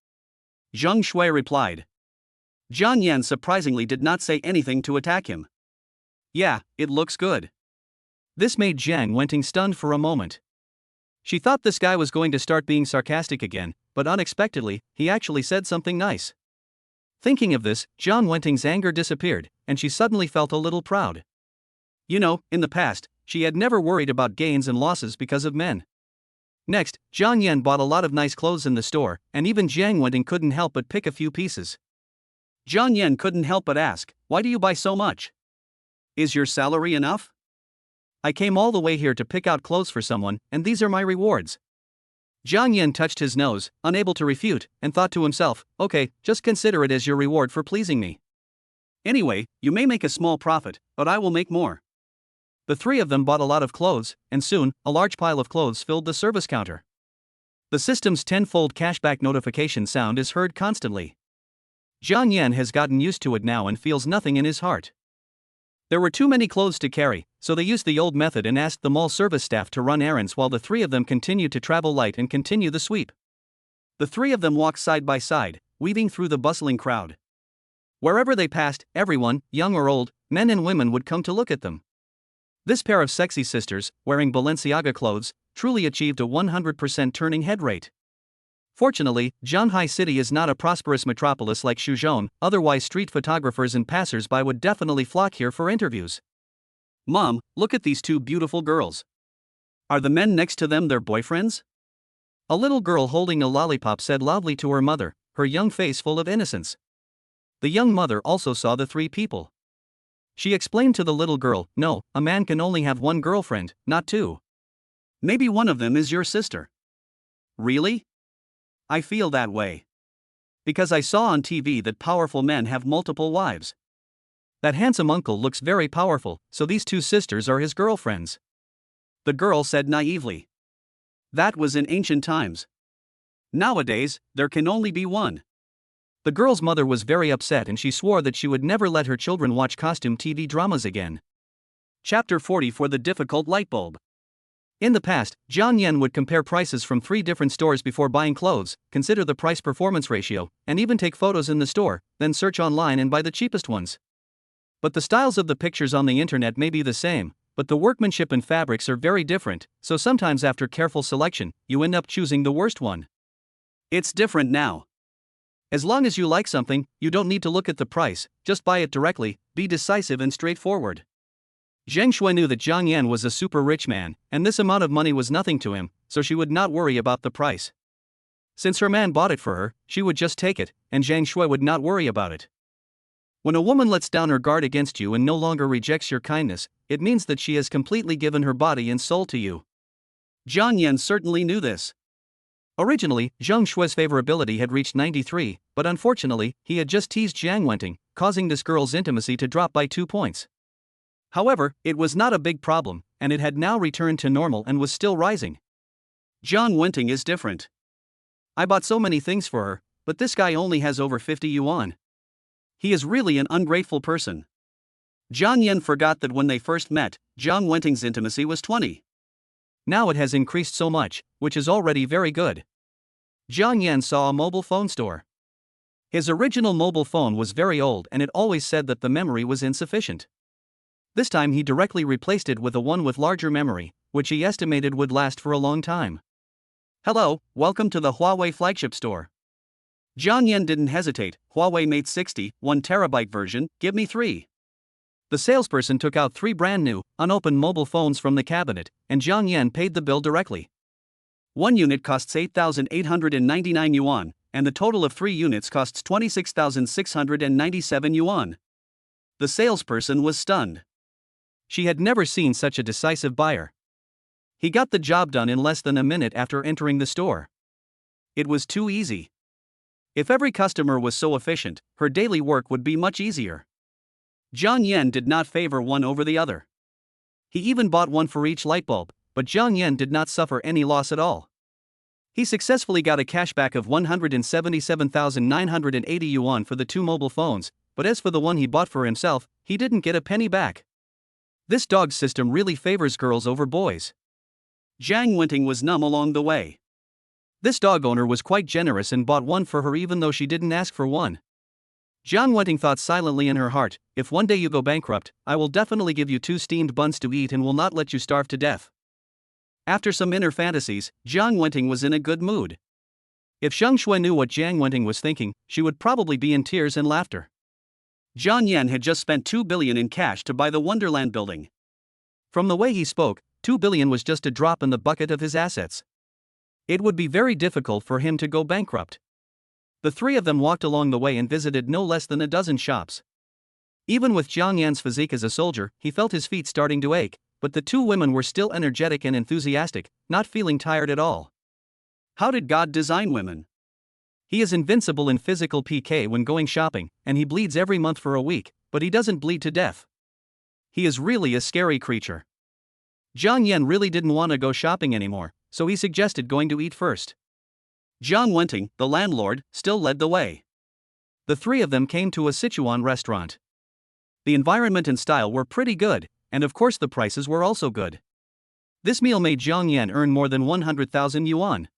Zheng Shui replied. Jiang Yan surprisingly did not say anything to attack him. "Yeah, it looks good." This made Jiang Wenting stunned for a moment. She thought this guy was going to start being sarcastic again, but unexpectedly, he actually said something nice. Thinking of this, Zhang Wenting's anger disappeared, and she suddenly felt a little proud. You know, in the past, she had never worried about gains and losses because of men. Next, Zhang Yan bought a lot of nice clothes in the store, and even Zhang Wenting couldn't help but pick a few pieces. Zhang Yan couldn't help but ask, "Why do you buy so much? Is your salary enough? I came all the way here to pick out clothes for someone, and these are my rewards." Zhang Yan touched his nose, unable to refute, and thought to himself, "Okay, just consider it as your reward for pleasing me. Anyway, you may make a small profit, but I will make more." The three of them bought a lot of clothes, and soon, a large pile of clothes filled the service counter. The system's tenfold cashback notification sound is heard constantly. Zhang Yan has gotten used to it now and feels nothing in his heart. There were too many clothes to carry, so they used the old method and asked the mall service staff to run errands while the three of them continued to travel light and continue the sweep. The three of them walked side by side, weaving through the bustling crowd. Wherever they passed, everyone, young or old, men and women would come to look at them. This pair of sexy sisters, wearing Balenciaga clothes, truly achieved a 100% turning head rate. Fortunately, Zhanghai City is not a prosperous metropolis like Shuzhou, otherwise street photographers and passers-by would definitely flock here for interviews. "Mom, look at these two beautiful girls. Are the men next to them their boyfriends?" A little girl holding a lollipop said loudly to her mother, her young face full of innocence. The young mother also saw the three people. She explained to the little girl, "No, a man can only have one girlfriend, not two. Maybe one of them is your sister." "Really? I feel that way. Because I saw on TV that powerful men have multiple wives. That handsome uncle looks very powerful, so these two sisters are his girlfriends." The girl said naively. That was in ancient times. Nowadays, there can only be one. The girl's mother was very upset and she swore that she would never let her children watch costume TV dramas again. Chapter 40 for the difficult light bulb. In the past, Zhang Yan would compare prices from 3 different stores before buying clothes, consider the price-performance ratio, and even take photos in the store, then search online and buy the cheapest ones. But the styles of the pictures on the internet may be the same, but the workmanship and fabrics are very different, so sometimes after careful selection, you end up choosing the worst one. It's different now. As long as you like something, you don't need to look at the price, just buy it directly, be decisive and straightforward. Zhang Shui knew that Zhang Yan was a super rich man, and this amount of money was nothing to him, so she would not worry about the price. Since her man bought it for her, she would just take it, and Zhang Shui would not worry about it. When a woman lets down her guard against you and no longer rejects your kindness, it means that she has completely given her body and soul to you. Zhang Yan certainly knew this. Originally, Zhang Shui's favorability had reached 93, but unfortunately, he had just teased Zhang Wenting, causing this girl's intimacy to drop by 2 points. However, it was not a big problem, and it had now returned to normal and was still rising. Zhang Wenting is different. I bought so many things for her, but this guy only has over 50 yuan. He is really an ungrateful person. Zhang Yan forgot that when they first met, Zhang Wenting's intimacy was 20. Now it has increased so much, which is already very good. Zhang Yan saw a mobile phone store. His original mobile phone was very old and it always said that the memory was insufficient. This time he directly replaced it with a one with larger memory, which he estimated would last for a long time. "Hello, welcome to the Huawei flagship store." Zhang Yan didn't hesitate. "Huawei Mate 60, 1 terabyte version, give me 3. The salesperson took out 3 brand new, unopened mobile phones from the cabinet, and Zhang Yan paid the bill directly. One unit costs 8,899 yuan, and the total of 3 units costs 26,697 yuan. The salesperson was stunned. She had never seen such a decisive buyer. He got the job done in less than a minute after entering the store. It was too easy. If every customer was so efficient, her daily work would be much easier. Zhang Yan did not favor one over the other. He even bought one for each light bulb, but Zhang Yan did not suffer any loss at all. He successfully got a cashback of 177,980 yuan for the 2 mobile phones, but as for the one he bought for himself, he didn't get a penny back. This dog system really favors girls over boys. Zhang Wenting was numb along the way. This dog owner was quite generous and bought one for her even though she didn't ask for one. Zhang Wenting thought silently in her heart, "If one day you go bankrupt, I will definitely give you 2 steamed buns to eat and will not let you starve to death." After some inner fantasies, Zhang Wenting was in a good mood. If Jang Shu knew what Jiang Wenting was thinking, she would probably be in tears and laughter. Jiang Yan had just spent 2 billion in cash to buy the Wonderland building. From the way he spoke, 2 billion was just a drop in the bucket of his assets. It would be very difficult for him to go bankrupt. The three of them walked along the way and visited no less than a dozen shops. Even with Jiang Yan's physique as a soldier, he felt his feet starting to ache, but the two women were still energetic and enthusiastic, not feeling tired at all. How did God design women? He is invincible in physical PK when going shopping, and he bleeds every month for a week, but he doesn't bleed to death. He is really a scary creature. Jiang Yan really didn't want to go shopping anymore, so he suggested going to eat first. Jiang Wenting, the landlord, still led the way. The three of them came to a Sichuan restaurant. The environment and style were pretty good, and of course the prices were also good. This meal made Jiang Yan earn more than 100,000 yuan.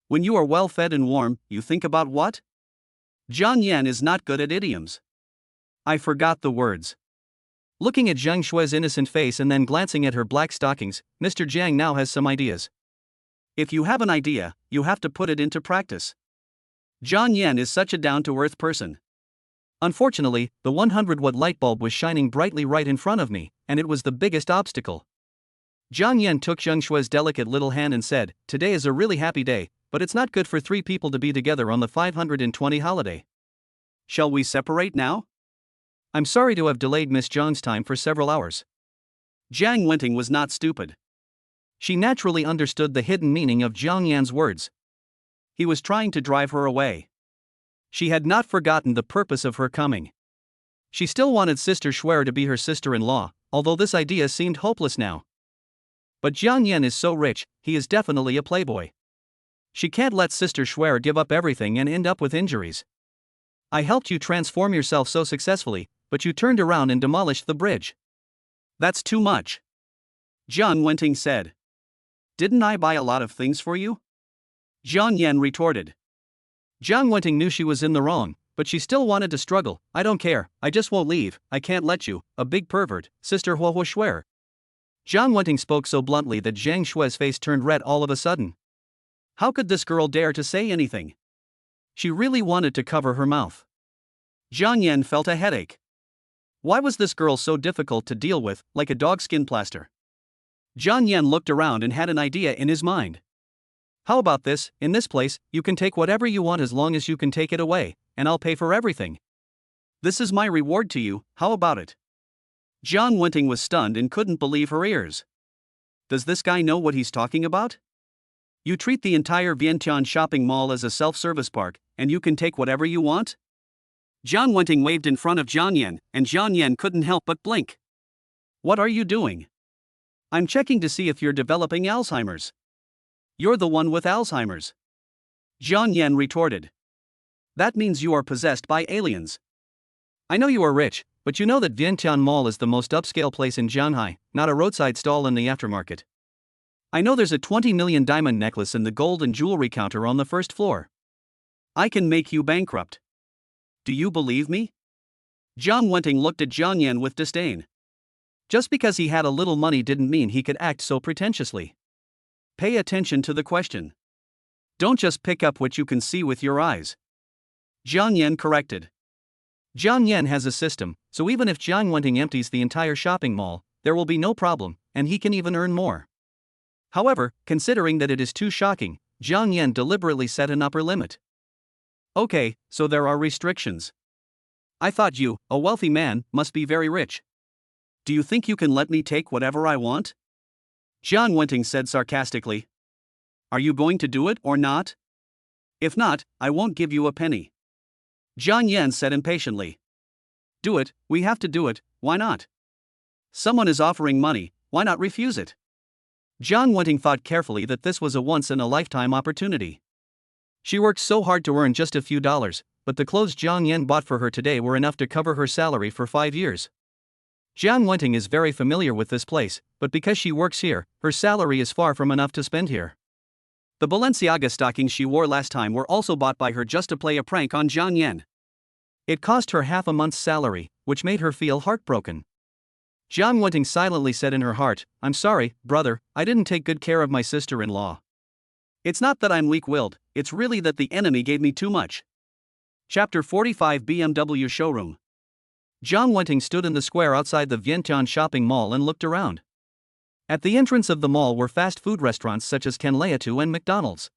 When you are well fed and warm, you think about what? Jiang Yan is not good at idioms. I forgot the words. Looking at Zhang Shui's innocent face and then glancing at her black stockings, Mr. Jiang now has some ideas. If you have an idea, you have to put it into practice. Jiang Yan is such a down-to-earth person. Unfortunately, the 100-watt light bulb was shining brightly right in front of me, and it was the biggest obstacle. Jiang Yan took Zhang Shui's delicate little hand and said, "Today is a really happy day, but it's not good for three people to be together on the 520 holiday. Shall we separate now? I'm sorry to have delayed Miss Zhang's time for several hours." Jiang Wenting was not stupid. She naturally understood the hidden meaning of Jiang Yan's words. He was trying to drive her away. She had not forgotten the purpose of her coming. She still wanted Sister Shuer to be her sister-in-law, although this idea seemed hopeless now. But Jiang Yan is so rich, he is definitely a playboy. She can't let Sister Shuer give up everything and end up with injuries. I helped you transform yourself so successfully, but you turned around and demolished the bridge. That's too much. Jiang Wenting said. Didn't I buy a lot of things for you? Jiang Yan retorted. Jiang Wenting knew she was in the wrong, but she still wanted to struggle. I don't care, I just won't leave, I can't let you, a big pervert, Sister Hua Shuer. Jiang Wenting spoke so bluntly that Zhang Shui's face turned red all of a sudden. How could this girl dare to say anything? She really wanted to cover her mouth. Jiang Yan felt a headache. Why was this girl so difficult to deal with, like a dogskin plaster? Jiang Yan looked around and had an idea in his mind. How about this, in this place, you can take whatever you want as long as you can take it away, and I'll pay for everything. This is my reward to you, how about it? Jiang Wenting was stunned and couldn't believe her ears. Does this guy know what he's talking about? You treat the entire Vientiane shopping mall as a self-service park, and you can take whatever you want? Jiang Wenting waved in front of Jiang Yan, and Jiang Yan couldn't help but blink. What are you doing? I'm checking to see if you're developing Alzheimer's. You're the one with Alzheimer's. Jiang Yan retorted. That means you are possessed by aliens. I know you are rich, but you know that Vientiane Mall is the most upscale place in Shanghai, not a roadside stall in the aftermarket. I know there's a 20 million diamond necklace in the gold and jewelry counter on the first floor. I can make you bankrupt. Do you believe me? Jiang Wenting looked at Jiang Yan with disdain. Just because he had a little money didn't mean he could act so pretentiously. Pay attention to the question. Don't just pick up what you can see with your eyes. Jiang Yan corrected. Jiang Yan has a system, so even if Jiang Wenting empties the entire shopping mall, there will be no problem, and he can even earn more. However, considering that it is too shocking, Jiang Yan deliberately set an upper limit. Okay, so there are restrictions. I thought you, a wealthy man, must be very rich. Do you think you can let me take whatever I want? Jiang Wenting said sarcastically. Are you going to do it or not? If not, I won't give you a penny. Jiang Yan said impatiently. Do it, we have to do it, why not? Someone is offering money, why not refuse it? Jiang Wenting thought carefully that this was a once-in-a-lifetime opportunity. She worked so hard to earn just a few dollars, but the clothes Jiang Yan bought for her today were enough to cover her salary for 5 years. Jiang Wenting is very familiar with this place, but because she works here, her salary is far from enough to spend here. The Balenciaga stockings she wore last time were also bought by her just to play a prank on Jiang Yan. It cost her half a month's salary, which made her feel heartbroken. Jiang Wenting silently said in her heart, I'm sorry, brother, I didn't take good care of my sister-in-law. It's not that I'm weak-willed, it's really that the enemy gave me too much. Chapter 45 BMW Showroom. Zhang Wenting stood in the square outside the Vientiane shopping mall and looked around. At the entrance of the mall were fast food restaurants such as Canleatu and McDonald's.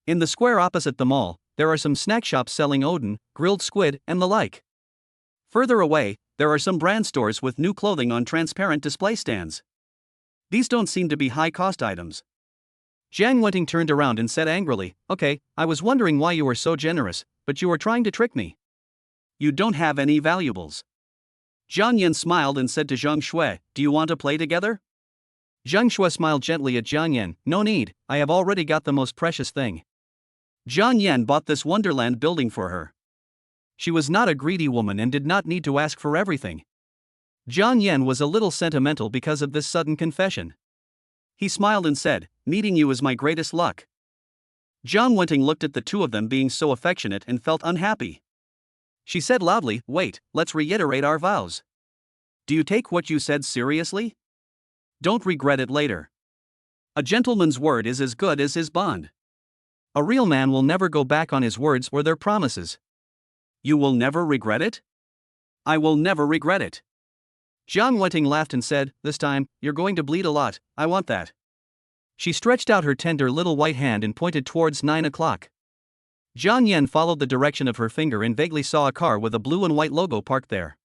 In the square opposite the mall, there are some snack shops selling Odin, grilled squid, and the like. Further away, there are some brand stores with new clothing on transparent display stands. These don't seem to be high-cost items. Zhang Wenting turned around and said angrily, "Okay, I was wondering why you were so generous, but you were trying to trick me. You don't have any valuables." Zhang Yan smiled and said to Zhang Shui, "Do you want to play together?" Zhang Shui smiled gently at Zhang Yan, "No need, I have already got the most precious thing." Zhang Yan bought this Wonderland building for her. She was not a greedy woman and did not need to ask for everything. Zhang Yan was a little sentimental because of this sudden confession. He smiled and said, "Meeting you is my greatest luck." Zhang Wenting looked at the two of them being so affectionate and felt unhappy. She said loudly, "Wait, let's reiterate our vows. Do you take what you said seriously? Don't regret it later. A gentleman's word is as good as his bond. A real man will never go back on his words or their promises. You will never regret it?" "I will never regret it." Zhang Wenting laughed and said, "This time, you're going to bleed a lot, I want that." She stretched out her tender little white hand and pointed towards 9 o'clock. Zhang Yan followed the direction of her finger and vaguely saw a car with a blue and white logo parked there.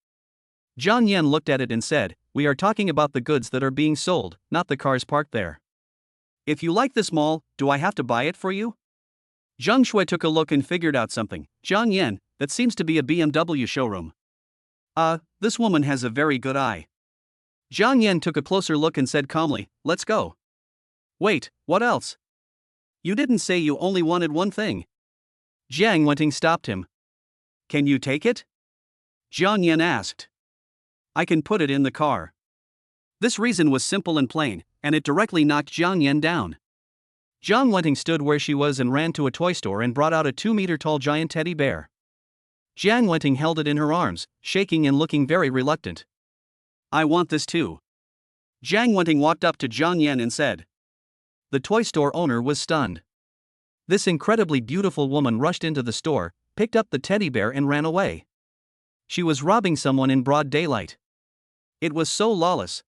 Zhang Yan looked at it and said, "We are talking about the goods that are being sold, not the cars parked there. If you like this mall, do I have to buy it for you?" Zhang Shui took a look and figured out something. "Zhang Yan, that seems to be a BMW showroom. This woman has a very good eye." Zhang Yan took a closer look and said calmly, "Let's go." "Wait, what else? You didn't say you only wanted one thing." Zhang Wenting stopped him. "Can you take it?" Zhang Yan asked. "I can put it in the car." This reason was simple and plain, and it directly knocked Zhang Yan down. Zhang Wenting stood where she was and ran to a toy store and brought out a 2-meter-tall giant teddy bear. Zhang Wenting held it in her arms, shaking and looking very reluctant. "I want this too." Zhang Wenting walked up to Zhang Yan and said. The toy store owner was stunned. This incredibly beautiful woman rushed into the store, picked up the teddy bear and ran away. She was robbing someone in broad daylight. It was so lawless.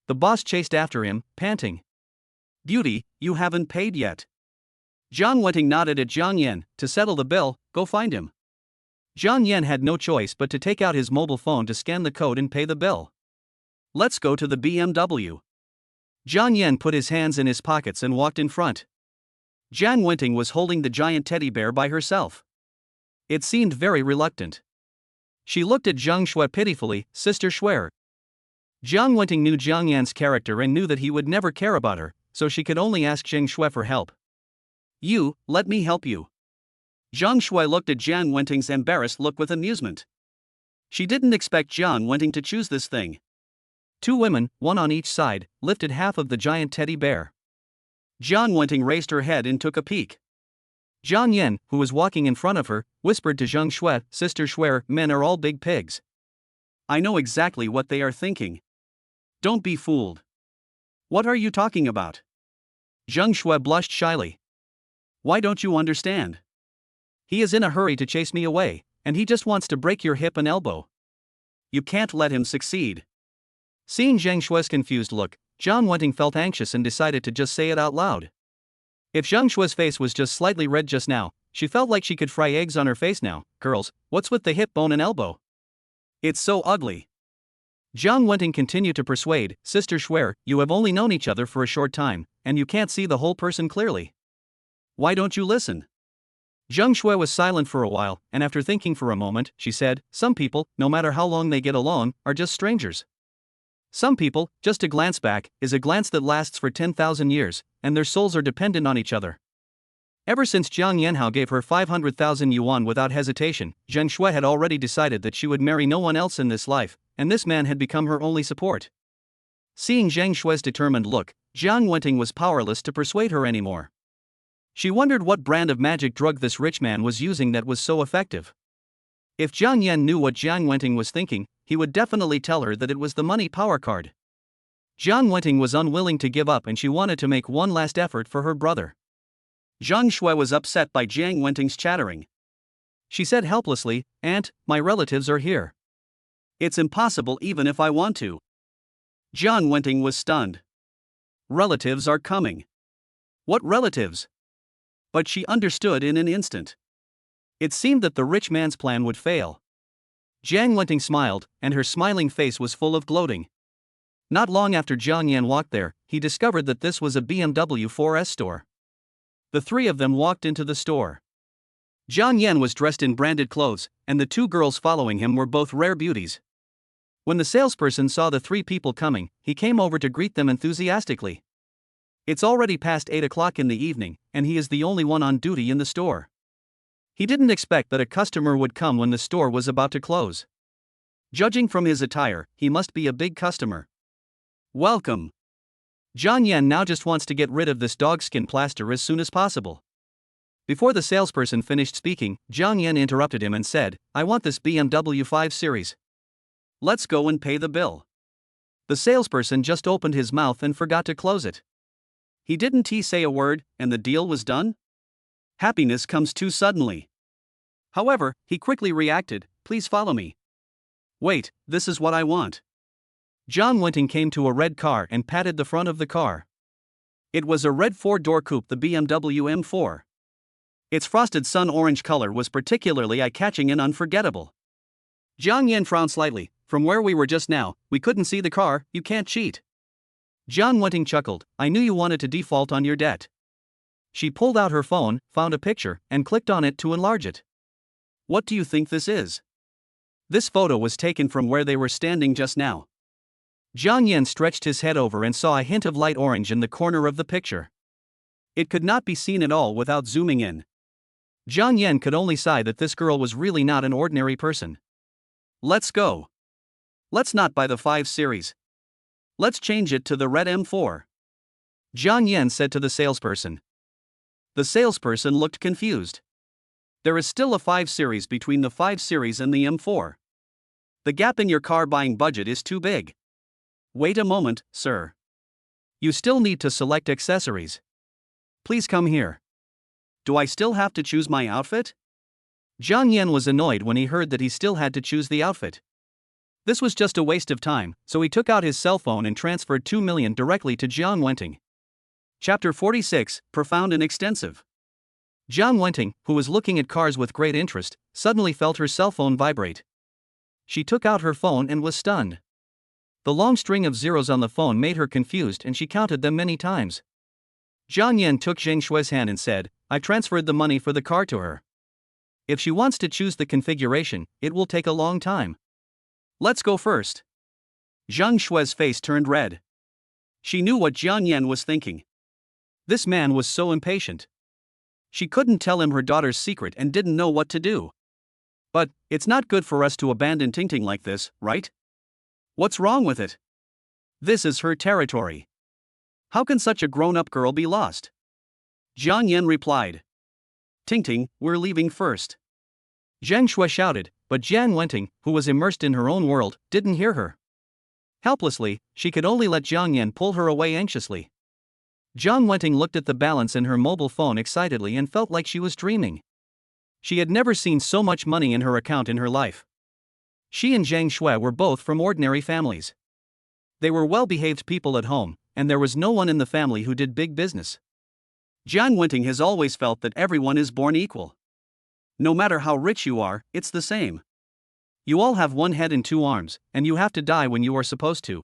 The boss chased after him, panting. "Beauty, you haven't paid yet." Zhang Wenting nodded at Zhang Yan. "To settle the bill, go find him." Zhang Yan had no choice but to take out his mobile phone to scan the code and pay the bill. "Let's go to the BMW." Zhang Yan put his hands in his pockets and walked in front. Zhang Wenting was holding the giant teddy bear by herself. It seemed very reluctant. She looked at Zhang Shui pitifully, "Sister Shui." Zhang Wenting knew Zhang Yan's character and knew that he would never care about her, so she could only ask Zhang Shui for help. Let me help you." Zhang Shui looked at Zhang Wenting's embarrassed look with amusement. She didn't expect Zhang Wenting to choose this thing. Two women, one on each side, lifted half of the giant teddy bear. Zhang Wenting raised her head and took a peek. Zhang Yan, who was walking in front of her, whispered to Zhang Shui, "Sister Shui, men are all big pigs. I know exactly what they are thinking. Don't be fooled." "What are you talking about?" Zhang Shui blushed shyly. "Why don't you understand? He is in a hurry to chase me away, and he just wants to break your hip and elbow. You can't let him succeed." Seeing Zhang Shui's confused look, Zhang Wenting felt anxious and decided to just say it out loud. If Zhang Shui's face was just slightly red just now, she felt like she could fry eggs on her face now. "Girls, what's with the hip bone and elbow? It's so ugly." Zhang Wenting continued to persuade, "Sister Shui, you have only known each other for a short time, and you can't see the whole person clearly. Why don't you listen?" Zhang Shui was silent for a while, and after thinking for a moment, she said, "Some people, no matter how long they get along, are just strangers. Some people, just a glance back, is a glance that lasts for 10,000 years, and their souls are dependent on each other." Ever since Jiang Yanhao gave her 500,000 yuan without hesitation, Zhang Shui had already decided that she would marry no one else in this life, and this man had become her only support. Seeing Zhang Shui's determined look, Zhang Wenting was powerless to persuade her anymore. She wondered what brand of magic drug this rich man was using that was so effective. If Zhang Yan knew what Zhang Wenting was thinking, he would definitely tell her that it was the money power card. Zhang Wenting was unwilling to give up and she wanted to make one last effort for her brother. Zhang Shui was upset by Jiang Wenting's chattering. She said helplessly, "Aunt, my relatives are here. It's impossible even if I want to." Jiang Wenting was stunned. Relatives are coming. What relatives? But she understood in an instant. It seemed that the rich man's plan would fail. Jiang Wenting smiled, and her smiling face was full of gloating. Not long after Jiang Yan walked there, he discovered that this was a BMW 4S store. The three of them walked into the store. Jiang Yan was dressed in branded clothes, and the two girls following him were both rare beauties. When the salesperson saw the three people coming, he came over to greet them enthusiastically. It's already past 8 o'clock in the evening, and he is the only one on duty in the store. He didn't expect that a customer would come when the store was about to close. Judging from his attire, he must be a big customer. Welcome. Jiang Yan now just wants to get rid of this dogskin plaster as soon as possible. Before the salesperson finished speaking, Jiang Yan interrupted him and said, "I want this BMW 5 Series. Let's go and pay the bill." The salesperson just opened his mouth and forgot to close it. He didn't say a word, and the deal was done? Happiness comes too suddenly. However, he quickly reacted, "Please follow me." "Wait, this is what I want." Jiang Wenting came to a red car and patted the front of the car. It was a red four-door coupe, the BMW M4. Its frosted sun orange color was particularly eye-catching and unforgettable. Jiang Yan frowned slightly. "From where we were just now, we couldn't see the car, you can't cheat." Jiang Wenting chuckled, "I knew you wanted to default on your debt." She pulled out her phone, found a picture, and clicked on it to enlarge it. "What do you think this is?" This photo was taken from where they were standing just now. Jiang Yan stretched his head over and saw a hint of light orange in the corner of the picture. It could not be seen at all without zooming in. Jiang Yan could only sigh that this girl was really not an ordinary person. "Let's go. Let's not buy the 5 Series. Let's change it to the red M4. Jiang Yan said to the salesperson. The salesperson looked confused. There is still a 5 Series between the 5 Series and the M4. The gap in your car buying budget is too big. Wait a moment, sir. You still need to select accessories. Please come here. Do I still have to choose my outfit? Jiang Yan was annoyed when he heard that he still had to choose the outfit. This was just a waste of time, so he took out his cell phone and transferred 2 million directly to Jiang Wenting. Chapter 46, Profound and Extensive. Jiang Wenting, who was looking at cars with great interest, suddenly felt her cell phone vibrate. She took out her phone and was stunned. The long string of zeros on the phone made her confused and she counted them many times. Jiang Yan took Zhang Shui's hand and said, "I transferred the money for the car to her. If she wants to choose the configuration, it will take a long time. Let's go first." Zhang Shui's face turned red. She knew what Jiang Yan was thinking. This man was so impatient. She couldn't tell him her daughter's secret and didn't know what to do. "But, it's not good for us to abandon Tingting like this, right? What's wrong with it? This is her territory. How can such a grown-up girl be lost?" Jiang Yan replied. "Tingting, we're leaving first." Zhang Shui shouted, but Jiang Wenting, who was immersed in her own world, didn't hear her. Helplessly, she could only let Jiang Yan pull her away anxiously. Jiang Wenting looked at the balance in her mobile phone excitedly and felt like she was dreaming. She had never seen so much money in her account in her life. She and Zhang Shui were both from ordinary families. They were well-behaved people at home, and there was no one in the family who did big business. Jiang Wenting has always felt that everyone is born equal. No matter how rich you are, it's the same. You all have one head and two arms, and you have to die when you are supposed to.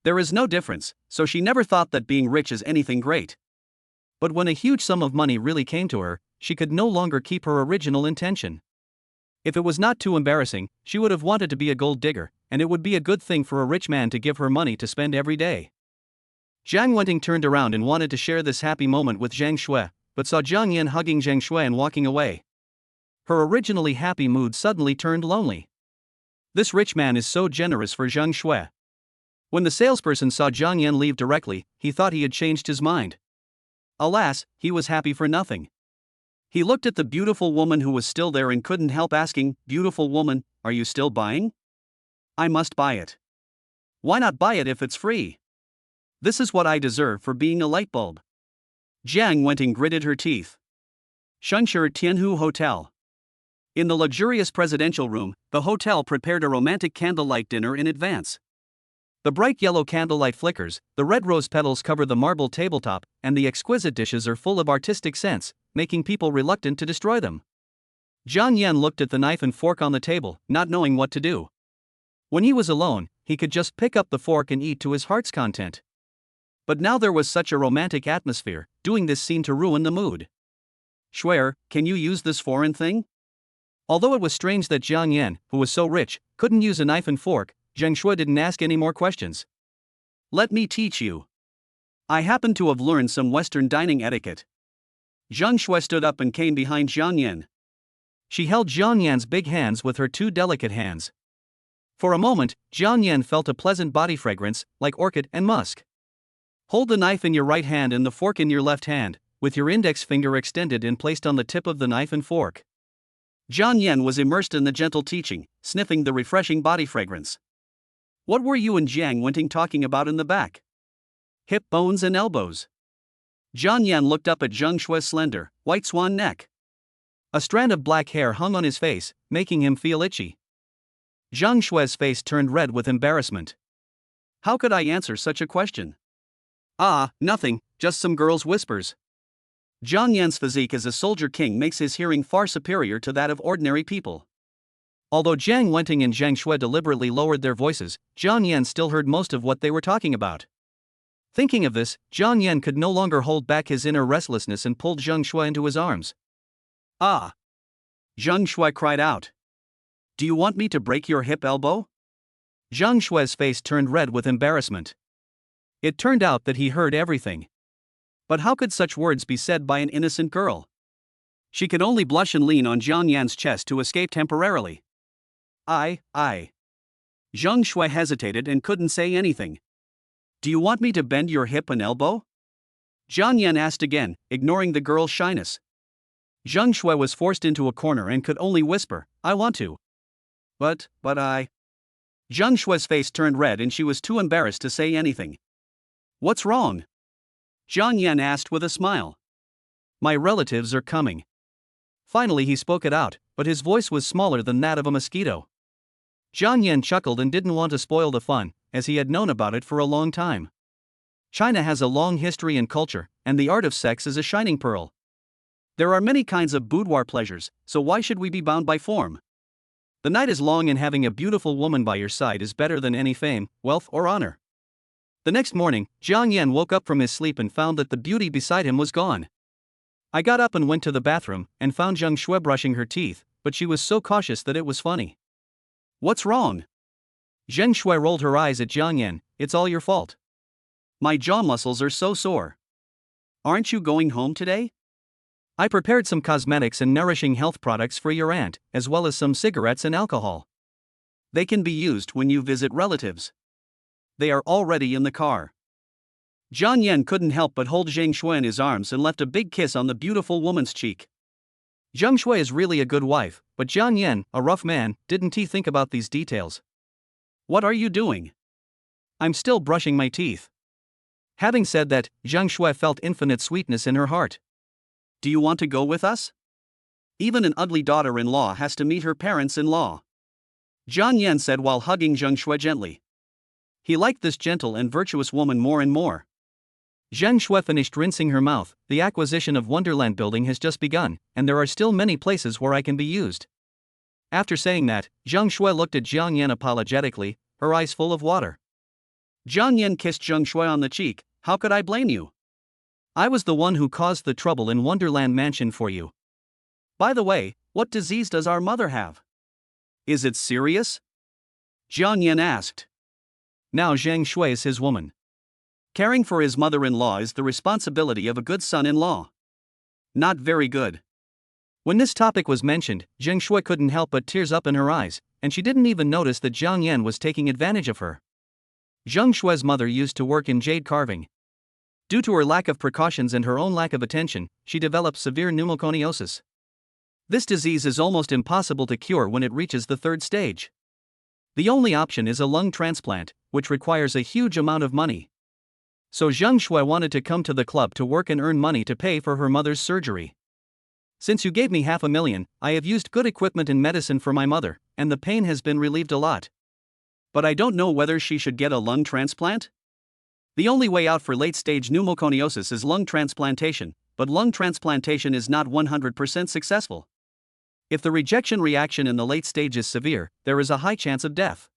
There is no difference, so she never thought that being rich is anything great. But when a huge sum of money really came to her, she could no longer keep her original intention. If it was not too embarrassing, she would have wanted to be a gold digger, and it would be a good thing for a rich man to give her money to spend every day. Jiang Wenting turned around and wanted to share this happy moment with Zhang Shui, but saw Jiang Yan hugging Zhang Shui and walking away. Her originally happy mood suddenly turned lonely. This rich man is so generous for Zhang Shui. When the salesperson saw Jiang Yan leave directly, he thought he had changed his mind. Alas, he was happy for nothing. He looked at the beautiful woman who was still there and couldn't help asking, "Beautiful woman, are you still buying?" "I must buy it." "Why not buy it if it's free?" "This is what I deserve for being a light bulb." Jiang Wenting gritted her teeth. Shunshi Tianhu Hotel. In the luxurious presidential room, the hotel prepared a romantic candlelight dinner in advance. The bright yellow candlelight flickers, the red rose petals cover the marble tabletop, and the exquisite dishes are full of artistic scents, making people reluctant to destroy them. Jiang Yan looked at the knife and fork on the table, not knowing what to do. When he was alone, he could just pick up the fork and eat to his heart's content. But now there was such a romantic atmosphere, doing this seemed to ruin the mood. Shuer, can you use this foreign thing? Although it was strange that Jiang Yan, who was so rich, couldn't use a knife and fork, Zheng Shui didn't ask any more questions. Let me teach you. I happen to have learned some Western dining etiquette. Zheng Shui stood up and came behind Jiang Yan. She held Jiang Yan's big hands with her two delicate hands. For a moment, Jiang Yan felt a pleasant body fragrance, like orchid and musk. Hold the knife in your right hand and the fork in your left hand, with your index finger extended and placed on the tip of the knife and fork. Jiang Yan was immersed in the gentle teaching, sniffing the refreshing body fragrance. What were you and Jiang Wenting talking about in the back? Hip bones and elbows. Jiang Yan looked up at Zheng Shui's slender, white swan neck. A strand of black hair hung on his face, making him feel itchy. Zheng Shui's face turned red with embarrassment. How could I answer such a question? Ah, nothing, just some girls' whispers. Jiang Yan's physique as a soldier king makes his hearing far superior to that of ordinary people. Although Jiang Wenting and Zheng Shui deliberately lowered their voices, Jiang Yan still heard most of what they were talking about. Thinking of this, Jiang Yan could no longer hold back his inner restlessness and pulled Zheng Shui into his arms. Ah! Zheng Shui cried out. Do you want me to break your hip elbow? Zheng Shui's face turned red with embarrassment. It turned out that he heard everything. But how could such words be said by an innocent girl? She could only blush and lean on Jiang Yan's chest to escape temporarily. I. Zheng Shui hesitated and couldn't say anything. Do you want me to bend your hip and elbow? Jiang Yan asked again, ignoring the girl's shyness. Zheng Shui was forced into a corner and could only whisper, I want to. But I. Zheng Shui's face turned red and she was too embarrassed to say anything. What's wrong? Jiang Yan asked with a smile. My relatives are coming. Finally he spoke it out, but his voice was smaller than that of a mosquito. Jiang Yan chuckled and didn't want to spoil the fun, as he had known about it for a long time. China has a long history and culture, and the art of sex is a shining pearl. There are many kinds of boudoir pleasures, so why should we be bound by form? The night is long and having a beautiful woman by your side is better than any fame, wealth or honor. The next morning, Jiang Yan woke up from his sleep and found that the beauty beside him was gone. I got up and went to the bathroom and found Zheng Shui brushing her teeth, but she was so cautious that it was funny. What's wrong? Zheng Shui rolled her eyes at Jiang Yan. It's all your fault. My jaw muscles are so sore. Aren't you going home today? I prepared some cosmetics and nourishing health products for your aunt, as well as some cigarettes and alcohol. They can be used when you visit relatives. They are already in the car. Jiang Yan couldn't help but hold Zheng Shui in his arms and left a big kiss on the beautiful woman's cheek. Zheng Shui is really a good wife, but Jiang Yan, a rough man, didn't he think about these details? What are you doing? I'm still brushing my teeth. Having said that, Zheng Shui felt infinite sweetness in her heart. Do you want to go with us? Even an ugly daughter-in-law has to meet her parents-in-law. Jiang Yan said while hugging Zheng Shui gently. He liked this gentle and virtuous woman more and more. Zheng Shui finished rinsing her mouth. The acquisition of Wonderland building has just begun, and there are still many places where I can be used. After saying that, Zheng Shui looked at Jiang Yan apologetically, her eyes full of water. Jiang Yan kissed Zheng Shui on the cheek. How could I blame you? I was the one who caused the trouble in Wonderland Mansion for you. By the way, what disease does our mother have? Is it serious? Jiang Yan asked. Now Zheng Shui is his woman. Caring for his mother-in-law is the responsibility of a good son-in-law. Not very good. When this topic was mentioned, Zheng Shui couldn't help but tears up in her eyes, and she didn't even notice that Jiang Yan was taking advantage of her. Zheng Shui's mother used to work in jade carving. Due to her lack of precautions and her own lack of attention, she developed severe pneumoconiosis. This disease is almost impossible to cure when it reaches the third stage. The only option is a lung transplant, which requires a huge amount of money. So Jang Shu wanted to come to the club to work and earn money to pay for her mother's surgery. Since you gave me $500,000, I have used good equipment and medicine for my mother, and the pain has been relieved a lot. But I don't know whether she should get a lung transplant? The only way out for late-stage pneumoconiosis is lung transplantation, but lung transplantation is not 100% successful. If the rejection reaction in the late stage is severe, there is a high chance of death.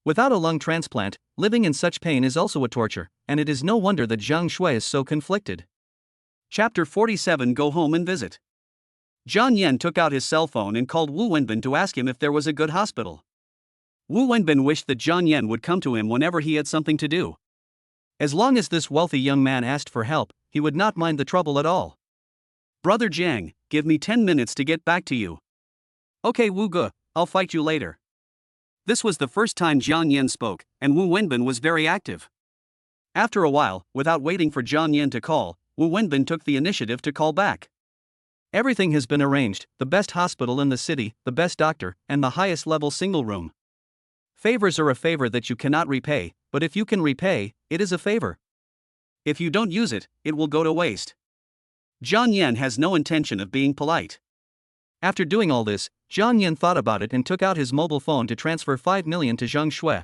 Without a lung transplant, living in such pain is also a torture, and it is no wonder that Jang Shu is so conflicted. Chapter 47 Go home and visit. Jiang Yan took out his cell phone and called Wu Wenbin to ask him if there was a good hospital. Wu Wenbin wished that Jiang Yan would come to him whenever he had something to do. As long as this wealthy young man asked for help, he would not mind the trouble at all. Brother Jiang, give me 10 minutes to get back to you. Okay Wu Ge, I'll fight you later. This was the first time Jiang Yan spoke, and Wu Wenbin was very active. After a while, without waiting for Jiang Yan to call, Wu Wenbin took the initiative to call back. Everything has been arranged, the best hospital in the city, the best doctor, and the highest level single room. Favors are a favor that you cannot repay, but if you can repay, it is a favor. If you don't use it, it will go to waste. Jiang Yan has no intention of being polite. After doing all this, Jiang Yan thought about it and took out his mobile phone to transfer 5 million to Jang Shu.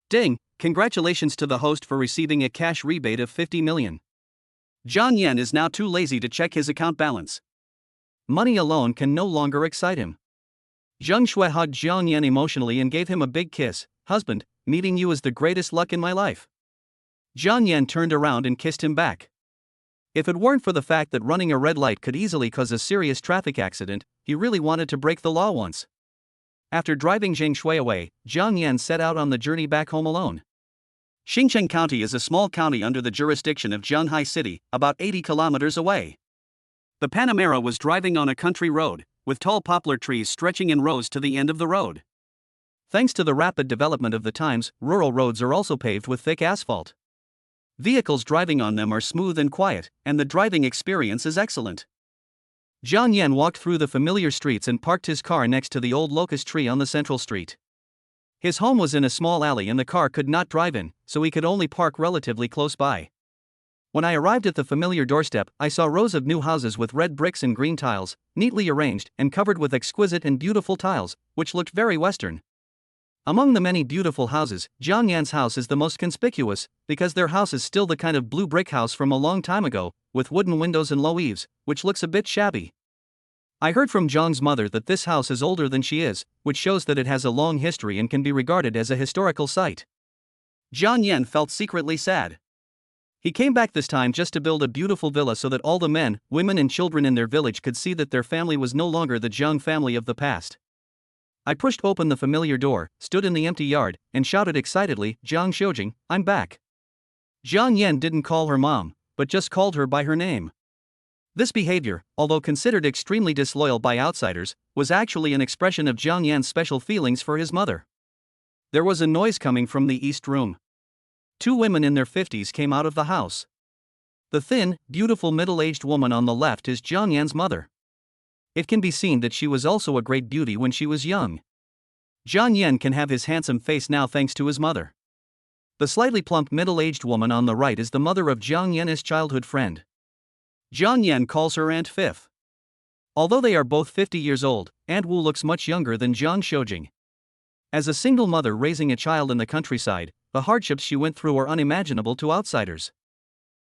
Ding, congratulations to the host for receiving a cash rebate of 50 million. Jiang Yan is now too lazy to check his account balance. Money alone can no longer excite him. Jang Shu hugged Jiang Yan emotionally and gave him a big kiss. Husband, meeting you is the greatest luck in my life. Jiang Yan turned around and kissed him back. If it weren't for the fact that running a red light could easily cause a serious traffic accident, he really wanted to break the law once. After driving Zhang Shui away, Jiang Yan set out on the journey back home alone. Xingcheng County is a small county under the jurisdiction of Zhanghai City, about 80 kilometers away. The Panamera was driving on a country road, with tall poplar trees stretching in rows to the end of the road. Thanks to the rapid development of the times, rural roads are also paved with thick asphalt. Vehicles driving on them are smooth and quiet, and the driving experience is excellent. Jiang Yan walked through the familiar streets and parked his car next to the old locust tree on the central street. His home was in a small alley and the car could not drive in, so he could only park relatively close by. When I arrived at the familiar doorstep, I saw rows of new houses with red bricks and green tiles, neatly arranged and covered with exquisite and beautiful tiles, which looked very Western. Among the many beautiful houses, Jiang Yan's house is the most conspicuous, because their house is still the kind of blue brick house from a long time ago, with wooden windows and low eaves, which looks a bit shabby. I heard from Zhang's mother that this house is older than she is, which shows that it has a long history and can be regarded as a historical site. Jiang Yan felt secretly sad. He came back this time just to build a beautiful villa so that all the men, women and children in their village could see that their family was no longer the Jiang family of the past. I pushed open the familiar door, stood in the empty yard, and shouted excitedly, Jiang Shoujing, I'm back. Jiang Yan didn't call her mom, but just called her by her name. This behavior, although considered extremely disloyal by outsiders, was actually an expression of Jiang Yan's special feelings for his mother. There was a noise coming from the east room. 2 women in their 50s came out of the house. The thin, beautiful middle-aged woman on the left is Jiang Yan's mother. It can be seen that she was also a great beauty when she was young. Jiang Yan can have his handsome face now thanks to his mother. The slightly plump middle-aged woman on the right is the mother of Jiang Yan's childhood friend. Jiang Yan calls her Aunt Fifth. Although they are both 50 years old, Aunt Wu looks much younger than Jiang Shoujing. As a single mother raising a child in the countryside, the hardships she went through are unimaginable to outsiders.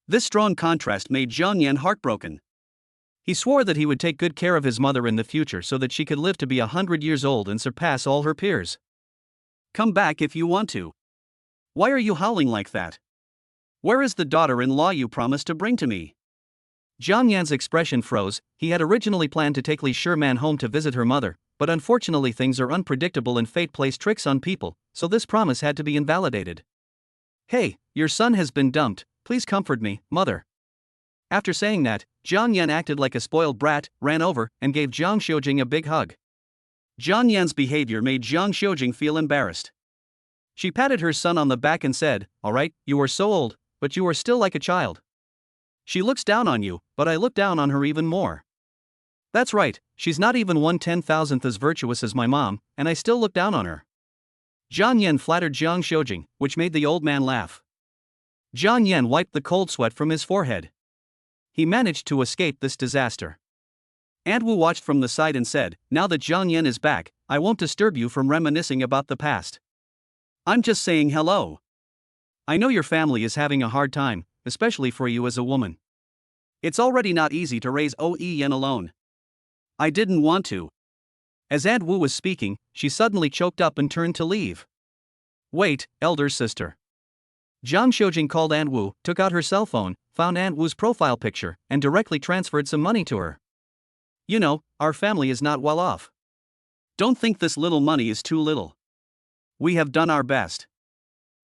This strong contrast made Jiang Yan heartbroken. He swore that he would take good care of his mother in the future so that she could live to be 100 years old and surpass all her peers. Come back if you want to. Why are you howling like that? Where is the daughter-in-law you promised to bring to me? Jiang Yan's expression froze. He had originally planned to take Li Sherman home to visit her mother, but unfortunately things are unpredictable and fate plays tricks on people, so this promise had to be invalidated. Hey, your son has been dumped, please comfort me, mother. After saying that, Jiang Yan acted like a spoiled brat, ran over, and gave Jiang Shoujing a big hug. Jiang Yan's behavior made Jiang Shoujing feel embarrassed. She patted her son on the back and said, Alright, you are so old, but you are still like a child. She looks down on you, but I look down on her even more. That's right, she's not even 1/10,000th as virtuous as my mom, and I still look down on her. Jiang Yan flattered Jiang Shoujing, which made the old man laugh. Jiang Yan wiped the cold sweat from his forehead. He managed to escape this disaster. Aunt Wu watched from the side and said, "Now that Jiang Yan is back, I won't disturb you from reminiscing about the past. I'm just saying hello. I know your family is having a hard time, especially for you as a woman. It's already not easy to raise OE Yan alone. I didn't want to." As Aunt Wu was speaking, she suddenly choked up and turned to leave. "Wait, elder sister." Zhang Xiujing called Aunt Wu, took out her cell phone, found Aunt Wu's profile picture, and directly transferred some money to her. "You know, our family is not well off. Don't think this little money is too little. We have done our best."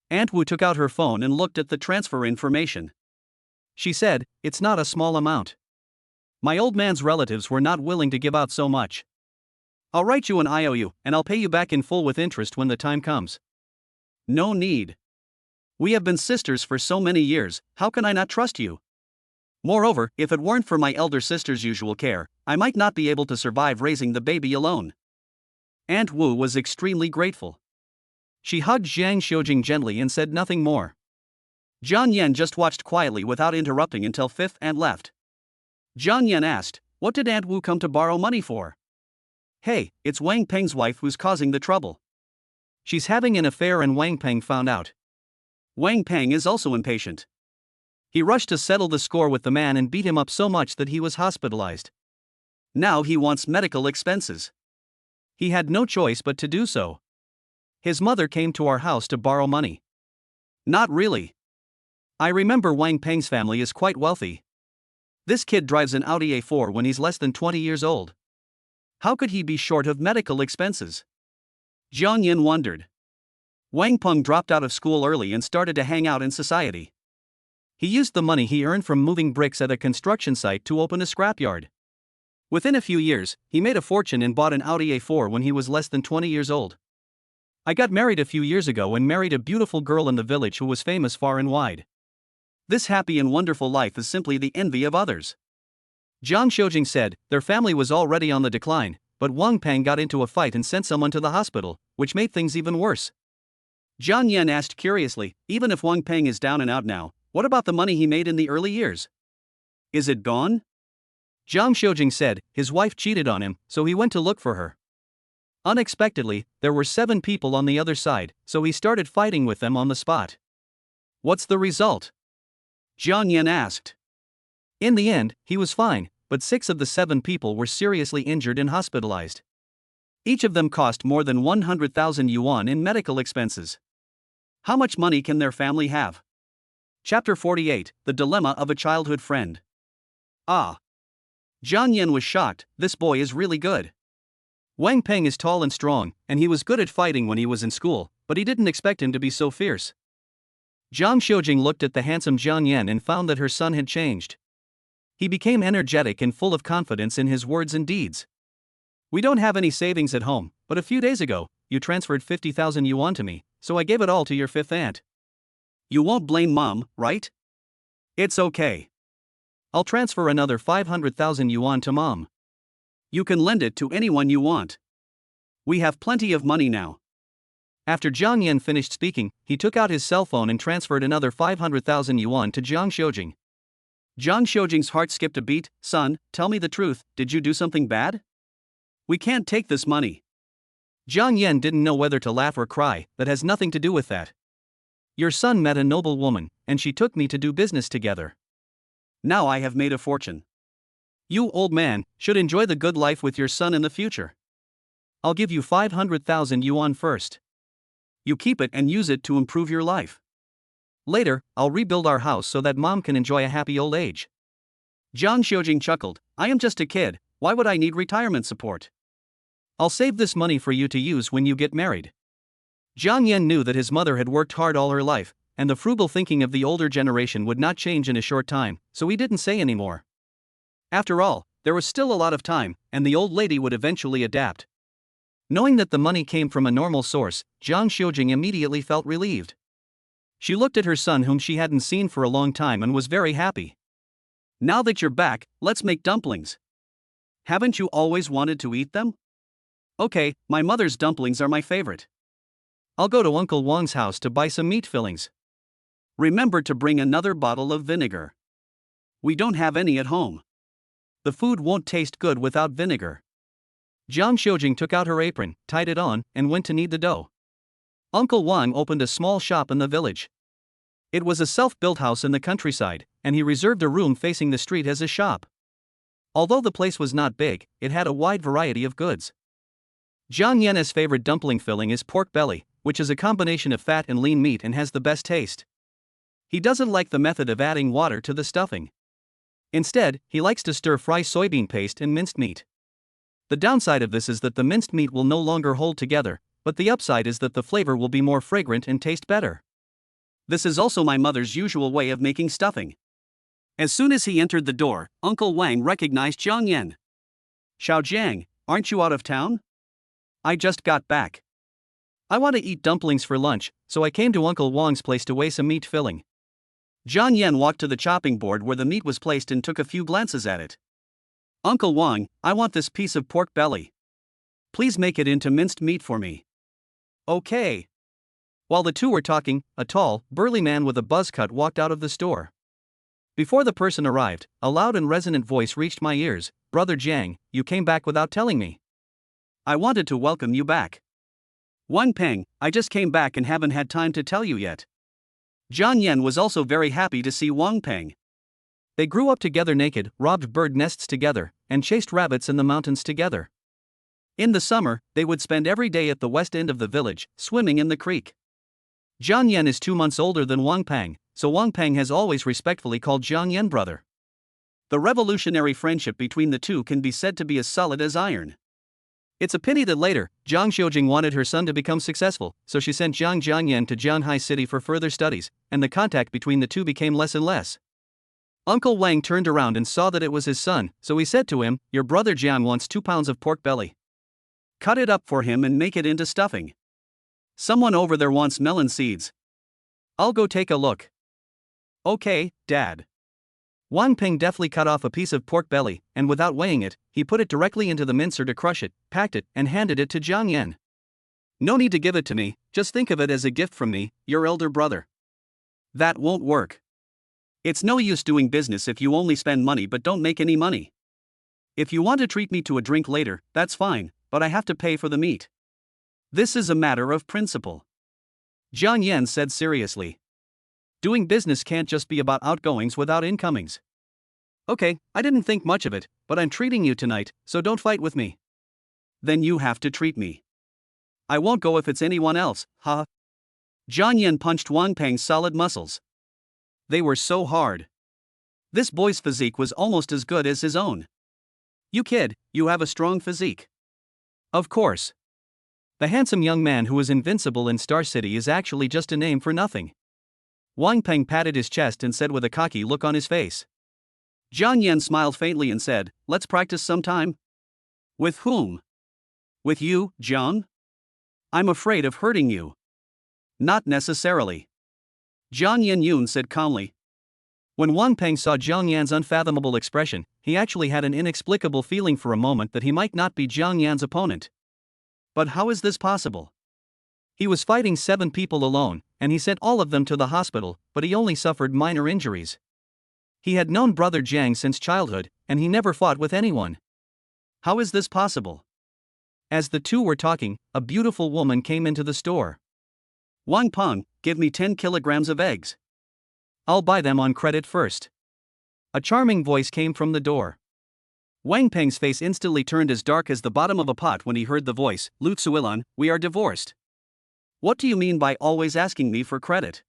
Aunt Wu took out her phone and looked at the transfer information. She said, "It's not a small amount. My old man's relatives were not willing to give out so much. I'll write you an IOU, and I'll pay you back in full with interest when the time comes." "No need. We have been sisters for so many years, how can I not trust you? Moreover, if it weren't for my elder sister's usual care, I might not be able to survive raising the baby alone." Aunt Wu was extremely grateful. She hugged Zhang Xiujing gently and said nothing more. Jiang Yan just watched quietly without interrupting until fifth aunt left. Jiang Yan asked, "What did Aunt Wu come to borrow money for?" "Hey, it's Wang Peng's wife who's causing the trouble. She's having an affair and Wang Peng found out." Wang Peng is also impatient. He rushed to settle the score with the man and beat him up so much that he was hospitalized. Now he wants medical expenses. He had no choice but to do so. "His mother came to our house to borrow money." "Not really. I remember Wang Peng's family is quite wealthy. This kid drives an Audi A4 when he's less than 20 years old. How could he be short of medical expenses?" Jiang Yan wondered. Wang Peng dropped out of school early and started to hang out in society. He used the money he earned from moving bricks at a construction site to open a scrapyard. Within a few years, he made a fortune and bought an Audi A4 when he was less than 20 years old. "I got married a few years ago and married a beautiful girl in the village who was famous far and wide. This happy and wonderful life is simply the envy of others." Zhang Xiujing said, their family was already on the decline, but Wang Peng got into a fight and sent someone to the hospital, which made things even worse. Jiang Yan asked curiously, "Even if Wang Peng is down and out now, what about the money he made in the early years? Is it gone?" Zhang Xiujing said, his wife cheated on him, so he went to look for her. Unexpectedly, there were 7 people on the other side, so he started fighting with them on the spot. "What's the result?" Jiang Yan asked. In the end, he was fine, but 6 of the 7 people were seriously injured and hospitalized. Each of them cost more than 100,000 yuan in medical expenses. How much money can their family have? Chapter 48, The Dilemma of a Childhood Friend. Ah. Jiang Yan was shocked, this boy is really good. Wang Peng is tall and strong, and he was good at fighting when he was in school, but he didn't expect him to be so fierce. Zhang Xiujing looked at the handsome Jiang Yan and found that her son had changed. He became energetic and full of confidence in his words and deeds. "We don't have any savings at home, but a few days ago, you transferred 50,000 yuan to me, so I gave it all to your 5th aunt. You won't blame mom, right? It's okay. I'll transfer another 500,000 yuan to mom. You can lend it to anyone you want. We have plenty of money now." After Jiang Yan finished speaking, he took out his cell phone and transferred another 500,000 yuan to Zhang Xiujing. Zhang Xiujing's heart skipped a beat. "Son, tell me the truth, did you do something bad? We can't take this money." Jiang Yan didn't know whether to laugh or cry, that has nothing to do with that. "Your son met a noble woman, and she took me to do business together. Now I have made a fortune. You, old man, should enjoy the good life with your son in the future. I'll give you 500,000 yuan first. You keep it and use it to improve your life. Later, I'll rebuild our house so that mom can enjoy a happy old age." Zhang Xiujing chuckled, "I am just a kid, why would I need retirement support? I'll save this money for you to use when you get married." Jiang Yan knew that his mother had worked hard all her life, and the frugal thinking of the older generation would not change in a short time, so he didn't say any more. After all, there was still a lot of time, and the old lady would eventually adapt. Knowing that the money came from a normal source, Zhang Xiujing immediately felt relieved. She looked at her son whom she hadn't seen for a long time and was very happy. "Now that you're back, let's make dumplings. Haven't you always wanted to eat them?" "Okay, my mother's dumplings are my favorite. I'll go to Uncle Wang's house to buy some meat fillings." Remember to bring another bottle of vinegar. We don't have any at home. The food won't taste good without vinegar. Jang Shu took out her apron, tied it on, and went to knead the dough. Uncle Wang opened a small shop in the village. It was a self-built house in the countryside, and he reserved a room facing the street as a shop. Although the place was not big, it had a wide variety of goods. Jiang Yan's favorite dumpling filling is pork belly, which is a combination of fat and lean meat and has the best taste. He doesn't like the method of adding water to the stuffing. Instead, he likes to stir-fry soybean paste and minced meat. The downside of this is that the minced meat will no longer hold together, but the upside is that the flavor will be more fragrant and taste better. This is also my mother's usual way of making stuffing. As soon as he entered the door, Uncle Wang recognized Jiang Yan. Xiao Jiang, aren't you out of town? I just got back. I want to eat dumplings for lunch, so I came to Uncle Wang's place to weigh some meat filling. Jiang Yan walked to the chopping board where the meat was placed and took a few glances at it. Uncle Wang, I want this piece of pork belly. Please make it into minced meat for me. Okay. While the two were talking, a tall, burly man with a buzz cut walked out of the store. Before the person arrived, a loud and resonant voice reached my ears. Brother Jiang, you came back without telling me. I wanted to welcome you back. Wang Peng, I just came back and haven't had time to tell you yet. Jiang Yan was also very happy to see Wang Peng. They grew up together naked, robbed bird nests together, and chased rabbits in the mountains together. In the summer, they would spend every day at the west end of the village, swimming in the creek. Jiang Yan is 2 months older than Wang Peng, so Wang Peng has always respectfully called Jiang Yan brother. The revolutionary friendship between the two can be said to be as solid as iron. It's a pity that later, Jang Shu wanted her son to become successful, so she sent Jiang Jiangyan to Jianghai City for further studies, and the contact between the two became less and less. Uncle Wang turned around and saw that it was his son, so he said to him, "Your brother Jiang wants 2 pounds of pork belly. Cut it up for him and make it into stuffing. Someone over there wants melon seeds. I'll go take a look." Okay, Dad. Wang Peng deftly cut off a piece of pork belly, and without weighing it, he put it directly into the mincer to crush it, packed it, and handed it to Jiang Yan. No need to give it to me, just think of it as a gift from me, your elder brother. That won't work. It's no use doing business if you only spend money but don't make any money. If you want to treat me to a drink later, that's fine, but I have to pay for the meat. This is a matter of principle. Jiang Yan said seriously. Doing business can't just be about outgoings without incomings. Okay, I didn't think much of it, but I'm treating you tonight, so don't fight with me. Then you have to treat me. I won't go if it's anyone else, huh? Jiang Yan punched Wang Peng's solid muscles. They were so hard. This boy's physique was almost as good as his own. You kid, you have a strong physique. Of course. The handsome young man who is invincible in Star City is actually just a name for nothing. Wang Peng patted his chest and said with a cocky look on his face. Jiang Yan smiled faintly and said, "Let's practice sometime." With whom? With you, Jiang? I'm afraid of hurting you. Not necessarily. Jiang Yan said calmly. When Wang Peng saw Jiang Yan's unfathomable expression, he actually had an inexplicable feeling for a moment that he might not be Jiang Yan's opponent. But how is this possible? He was fighting 7 people alone, and he sent all of them to the hospital, but he only suffered minor injuries. He had known brother Jiang since childhood, and he never fought with anyone. How is this possible? As the two were talking, a beautiful woman came into the store. Wang Peng, give me 10 kilograms of eggs. I'll buy them on credit first. A charming voice came from the door. Wang Peng's face instantly turned as dark as the bottom of a pot when he heard the voice. "Lu Tsuilan, we are divorced. What do you mean by always asking me for credit?"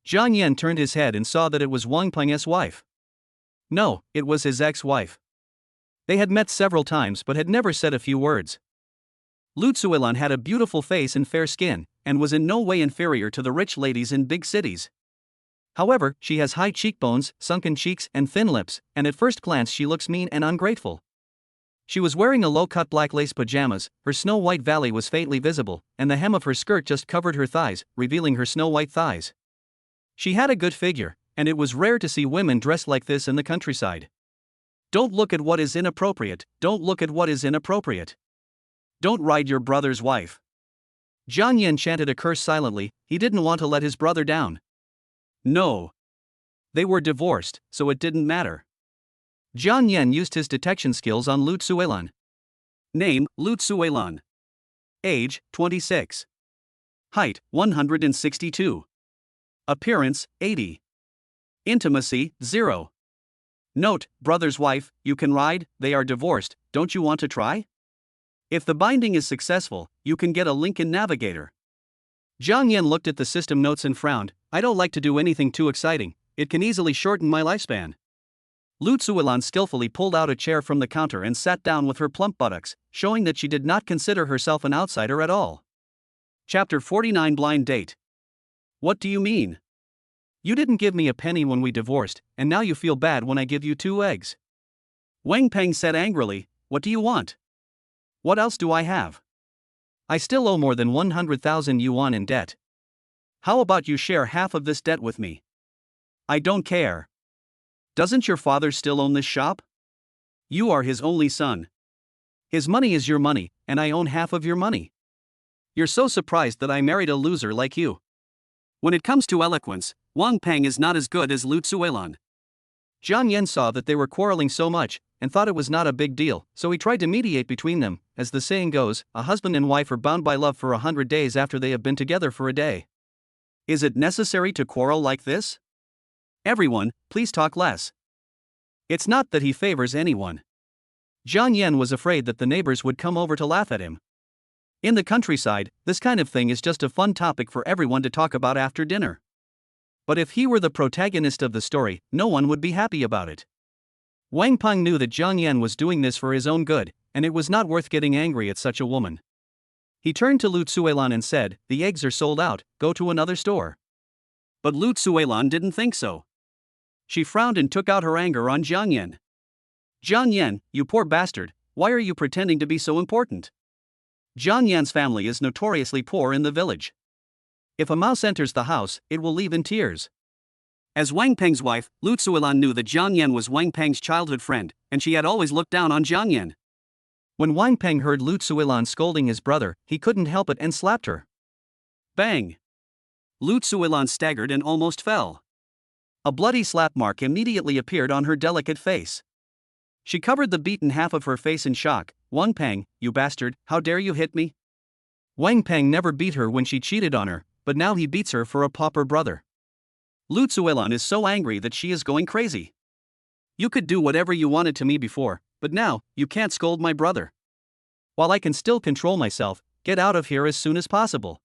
Jiang Yan turned his head and saw that it was Wang Peng's wife. No, it was his ex-wife. They had met several times but had never said a few words. Lu Tsuilan had a beautiful face and fair skin, and was in no way inferior to the rich ladies in big cities. However, she has high cheekbones, sunken cheeks, and thin lips, and at first glance she looks mean and ungrateful. She was wearing a low-cut black lace pajamas, her snow-white valley was faintly visible, and the hem of her skirt just covered her thighs, revealing her snow-white thighs. She had a good figure, and it was rare to see women dressed like this in the countryside. Don't look at what is inappropriate, don't look at what is inappropriate. Don't ride your brother's wife. Jiang Yan chanted a curse silently, he didn't want to let his brother down. No. They were divorced, so it didn't matter. Jiang Yan used his detection skills on Lu Tsuelan. Name, Lu Tsuelan. Age, 26. Height, 162. Appearance, 80. Intimacy, 0. Note, brother's wife, you can ride, they are divorced, don't you want to try? If the binding is successful, you can get a link in Navigator. Jiang Yan looked at the system notes and frowned. I don't like to do anything too exciting, it can easily shorten my lifespan. Lu Tsuelan skillfully pulled out a chair from the counter and sat down with her plump buttocks, showing that she did not consider herself an outsider at all. Chapter 49 Blind Date. What do you mean? You didn't give me a penny when we divorced, and now you feel bad when I give you 2 eggs. Wang Peng said angrily, what do you want? What else do I have? I still owe more than 100,000 yuan in debt. How about you share half of this debt with me? I don't care. Doesn't your father still own this shop? You are his only son. His money is your money, and I own half of your money. You're so surprised that I married a loser like you. When it comes to eloquence, Wang Peng is not as good as Lu Tsuelan. Jiang Yan saw that they were quarreling so much, and thought it was not a big deal, so he tried to mediate between them. As the saying goes, a husband and wife are bound by love for 100 days after they have been together for a day. Is it necessary to quarrel like this? Everyone, please talk less. It's not that he favors anyone. Jiang Yan was afraid that the neighbors would come over to laugh at him. In the countryside, this kind of thing is just a fun topic for everyone to talk about after dinner. But if he were the protagonist of the story, no one would be happy about it. Wang Peng knew that Jiang Yan was doing this for his own good, and it was not worth getting angry at such a woman. He turned to Lu Tsuelan and said, the eggs are sold out, go to another store. But Lu Tsuelan didn't think so. She frowned and took out her anger on Jiang Yan. Jiang Yan, you poor bastard, why are you pretending to be so important? Jiang Yan's family is notoriously poor in the village. If a mouse enters the house, it will leave in tears. As Wang Peng's wife, Lu Tsuelan knew that Jiang Yan was Wang Peng's childhood friend, and she had always looked down on Jiang Yan. When Wang Peng heard Lu Tsuelan scolding his brother, he couldn't help it and slapped her. Bang! Lu Tsuelan staggered and almost fell. A bloody slap mark immediately appeared on her delicate face. She covered the beaten half of her face in shock. Wang Peng, you bastard, how dare you hit me? Wang Peng never beat her when she cheated on her, but now he beats her for a pauper brother. Lu Tsuelan is so angry that she is going crazy. You could do whatever you wanted to me before, but now, you can't scold my brother. While I can still control myself, get out of here as soon as possible.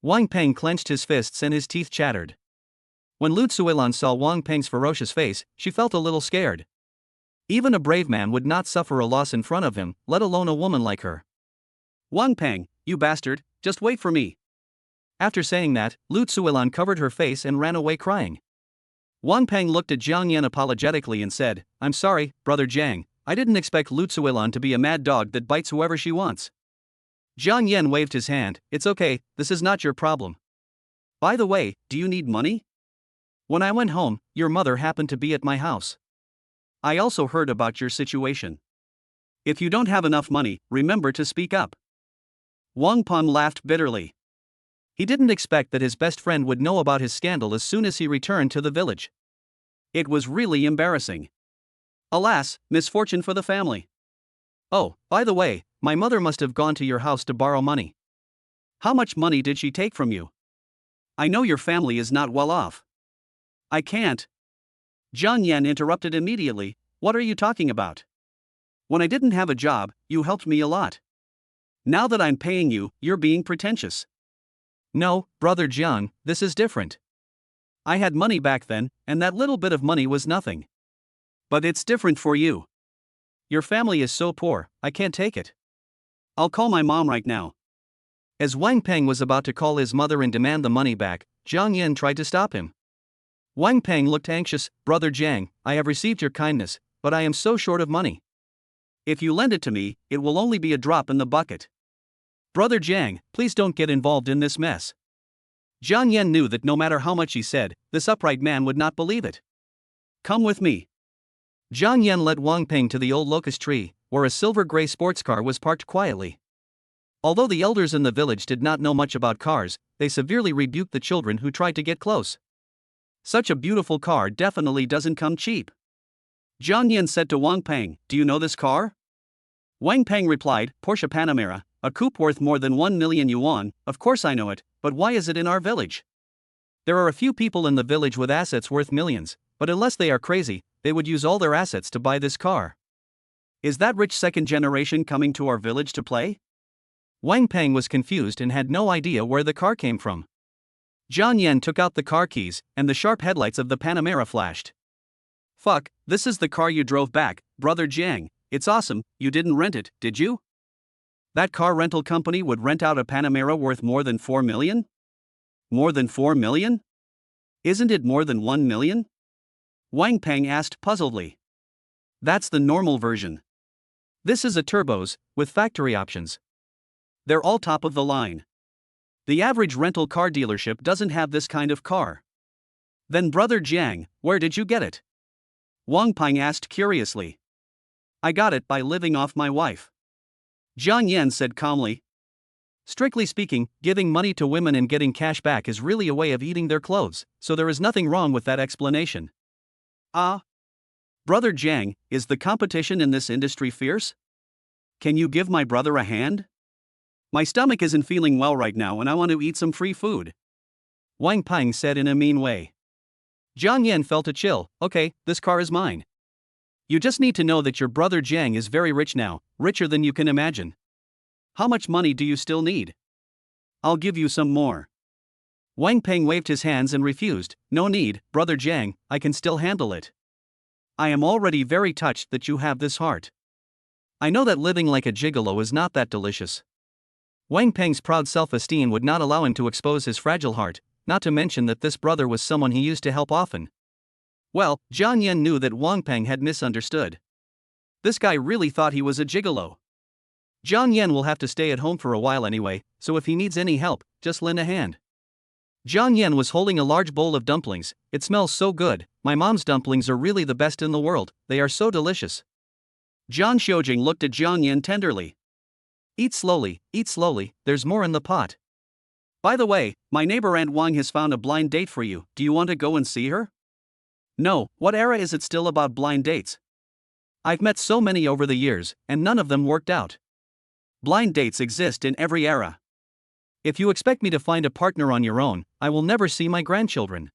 Wang Peng clenched his fists and his teeth chattered. When Lu Tsuelan saw Wang Peng's ferocious face, she felt a little scared. Even a brave man would not suffer a loss in front of him, let alone a woman like her. Wang Peng, you bastard, just wait for me. After saying that, Lu Tsuelan covered her face and ran away crying. Wang Peng looked at Jiang Yan apologetically and said, I'm sorry, brother Jiang, I didn't expect Lu Tsuelan to be a mad dog that bites whoever she wants. Jiang Yan waved his hand, it's okay, this is not your problem. By the way, do you need money? When I went home, your mother happened to be at my house. I also heard about your situation. If you don't have enough money, remember to speak up. Wang Peng laughed bitterly. He didn't expect that his best friend would know about his scandal as soon as he returned to the village. It was really embarrassing. Alas, misfortune for the family. Oh, by the way, my mother must have gone to your house to borrow money. How much money did she take from you? I know your family is not well off. I can't. Jiang Yan interrupted immediately, what are you talking about? When I didn't have a job, you helped me a lot. Now that I'm paying you, you're being pretentious. No, brother Jiang, this is different. I had money back then, and that little bit of money was nothing. But it's different for you. Your family is so poor, I can't take it. I'll call my mom right now. As Wang Peng was about to call his mother and demand the money back, Jiang Yan tried to stop him. Wang Peng looked anxious, brother Jiang, I have received your kindness, but I am so short of money. If you lend it to me, it will only be a drop in the bucket. Brother Jiang, please don't get involved in this mess. Jiang Yan knew that no matter how much he said, this upright man would not believe it. Come with me. Jiang Yan led Wang Peng to the old locust tree, where a silver-gray sports car was parked quietly. Although the elders in the village did not know much about cars, they severely rebuked the children who tried to get close. Such a beautiful car definitely doesn't come cheap. Zhang Yan said to Wang Peng, do you know this car? Wang Peng replied, Porsche Panamera, a coupe worth more than 1 million yuan, of course I know it, but why is it in our village? There are a few people in the village with assets worth millions, but unless they are crazy, they would use all their assets to buy this car. Is that rich second generation coming to our village to play? Wang Peng was confused and had no idea where the car came from. Zhang Yan took out the car keys, and the sharp headlights of the Panamera flashed. Fuck, this is the car you drove back, brother Jiang. It's awesome. You didn't rent it, did you? That car rental company would rent out a Panamera worth more than 4 million? More than 4 million? Isn't it more than 1 million? Wang Peng asked puzzledly. That's the normal version. This is a turbos, with factory options. They're all top of the line. The average rental car dealership doesn't have this kind of car. Then brother Jiang, where did you get it? Wang Peng asked curiously. I got it by living off my wife. Zhang Yan said calmly. Strictly speaking, giving money to women and getting cash back is really a way of eating their clothes, so there is nothing wrong with that explanation. Ah. Brother Jiang, is the competition in this industry fierce? Can you give my brother a hand? My stomach isn't feeling well right now and I want to eat some free food. Wang Peng said in a mean way. Zhang Yan felt a chill. Okay, this car is mine. You just need to know that your brother Jiang is very rich now, richer than you can imagine. How much money do you still need? I'll give you some more. Wang Peng waved his hands and refused. No need, brother Jiang, I can still handle it. I am already very touched that you have this heart. I know that living like a gigolo is not that delicious. Wang Peng's proud self-esteem would not allow him to expose his fragile heart, not to mention that this brother was someone he used to help often. Well, Zhang Yan knew that Wang Peng had misunderstood. This guy really thought he was a gigolo. Zhang Yan will have to stay at home for a while anyway, so if he needs any help, just lend a hand. Zhang Yan was holding a large bowl of dumplings. It smells so good. My mom's dumplings are really the best in the world, they are so delicious. Zhang Xiujing looked at Zhang Yan tenderly. Eat slowly, there's more in the pot. By the way, my neighbor Aunt Wang has found a blind date for you, do you want to go and see her? No, what era is it still about blind dates? I've met so many over the years, and none of them worked out. Blind dates exist in every era. If you expect me to find a partner on your own, I will never see my grandchildren.